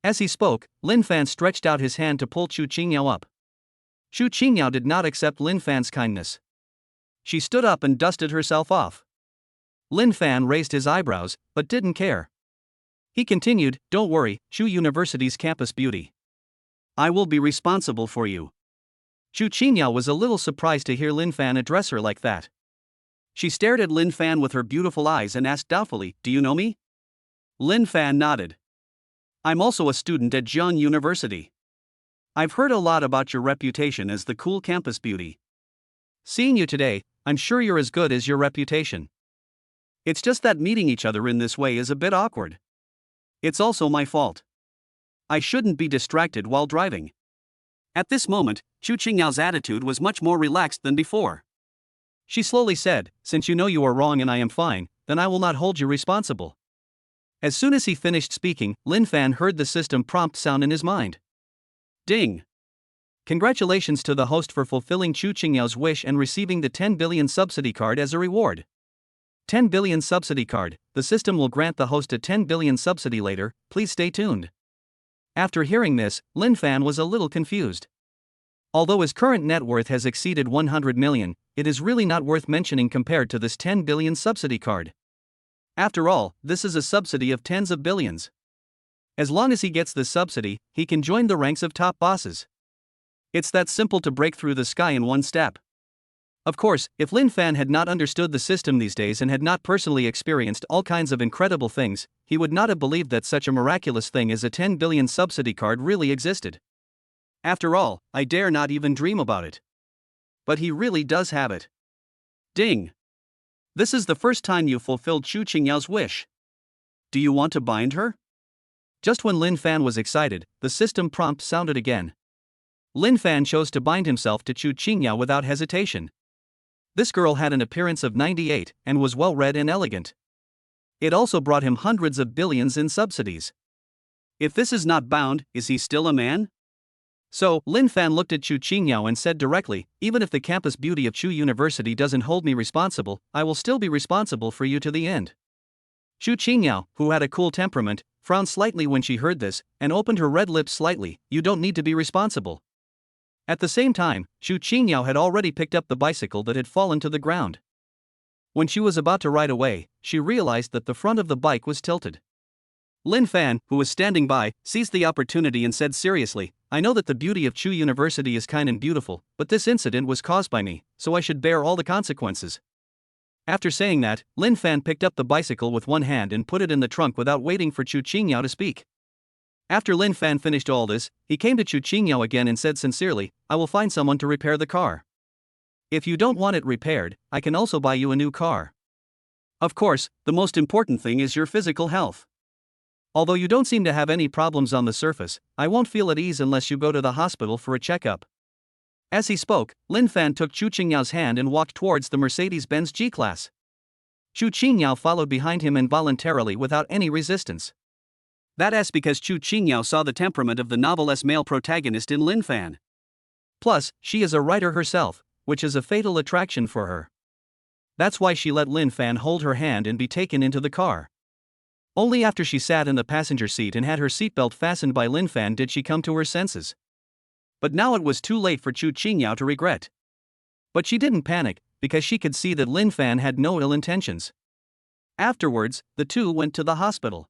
As he spoke, Lin Fan stretched out his hand to pull Chu Qingyao up. Chu Qingyao did not accept Lin Fan's kindness. She stood up and dusted herself off. Lin Fan raised his eyebrows, but didn't care. He continued, "Don't worry, Chu University's campus beauty. I will be responsible for you." Chu Qingyao was a little surprised to hear Lin Fan address her like that. She stared at Lin Fan with her beautiful eyes and asked doubtfully, "Do you know me?" Lin Fan nodded. "I'm also a student at Jiang University. I've heard a lot about your reputation as the cool campus beauty. Seeing you today, I'm sure you're as good as your reputation. It's just that meeting each other in this way is a bit awkward. It's also my fault. I shouldn't be distracted while driving." At this moment, Chu Qingyao's attitude was much more relaxed than before. She slowly said, "Since you know you are wrong and I am fine, then I will not hold you responsible." As soon as he finished speaking, Lin Fan heard the system prompt sound in his mind. Ding! Congratulations to the host for fulfilling Chu Qingyao's wish and receiving the 10 billion subsidy card as a reward. 10 billion subsidy card. The system will grant the host a 10 billion subsidy later, please stay tuned. After hearing this, Lin Fan was a little confused. Although his current net worth has exceeded 100 million, it is really not worth mentioning compared to this 10 billion subsidy card. After all, this is a subsidy of tens of billions. As long as he gets this subsidy, he can join the ranks of top bosses. It's that simple to break through the sky in one step. Of course, if Lin Fan had not understood the system these days and had not personally experienced all kinds of incredible things, he would not have believed that such a miraculous thing as a 10 billion subsidy card really existed. After all, I dare not even dream about it. But he really does have it. Ding! This is the first time you fulfilled Chu Qingyao's wish. Do you want to bind her? Just when Lin Fan was excited, the system prompt sounded again. Lin Fan chose to bind himself to Chu Qingyao without hesitation. This girl had an appearance of 98 and was well-read and elegant. It also brought him hundreds of billions in subsidies. If this is not bound, is he still a man? So, Lin Fan looked at Chu Qingyao and said directly, even if the campus beauty of Chu University doesn't hold me responsible, I will still be responsible for you to the end. Chu Qingyao, who had a cool temperament, frowned slightly when she heard this, and opened her red lips slightly. You don't need to be responsible. At the same time, Chu Qingyao had already picked up the bicycle that had fallen to the ground. When she was about to ride away, she realized that the front of the bike was tilted. Lin Fan, who was standing by, seized the opportunity and said seriously, I know that the beauty of Chu University is kind and beautiful, but this incident was caused by me, so I should bear all the consequences. After saying that, Lin Fan picked up the bicycle with one hand and put it in the trunk without waiting for Chu Qingyao to speak. After Lin Fan finished all this, he came to Chu Qingyao again and said sincerely, I will find someone to repair the car. If you don't want it repaired, I can also buy you a new car. Of course, the most important thing is your physical health. Although you don't seem to have any problems on the surface, I won't feel at ease unless you go to the hospital for a checkup. As he spoke, Lin Fan took Chu Qingyao's hand and walked towards the Mercedes-Benz G-Class. Chu Qingyao followed behind him involuntarily without any resistance. That's because Chu Qingyao saw the temperament of the novel's male protagonist in Lin Fan. Plus, she is a writer herself, which is a fatal attraction for her. That's why she let Lin Fan hold her hand and be taken into the car. Only after she sat in the passenger seat and had her seatbelt fastened by Lin Fan did she come to her senses. But now it was too late for Chu Qingyao to regret. But she didn't panic, because she could see that Lin Fan had no ill intentions. Afterwards, the two went to the hospital.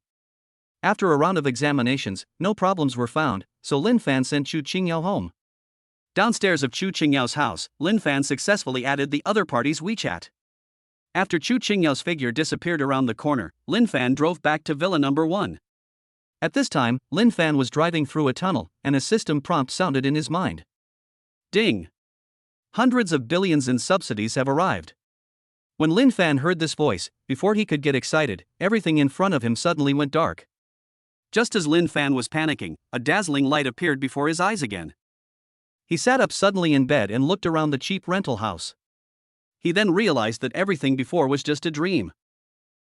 After a round of examinations, no problems were found, so Lin Fan sent Chu Qingyao home. Downstairs of Chu Qingyao's house, Lin Fan successfully added the other party's WeChat. After Chu Qingyao's figure disappeared around the corner, Lin Fan drove back to Villa number 1. At this time, Lin Fan was driving through a tunnel, and a system prompt sounded in his mind. Ding! Hundreds of billions in subsidies have arrived. When Lin Fan heard this voice, before he could get excited, everything in front of him suddenly went dark. Just as Lin Fan was panicking, a dazzling light appeared before his eyes again. He sat up suddenly in bed and looked around the cheap rental house. He then realized that everything before was just a dream.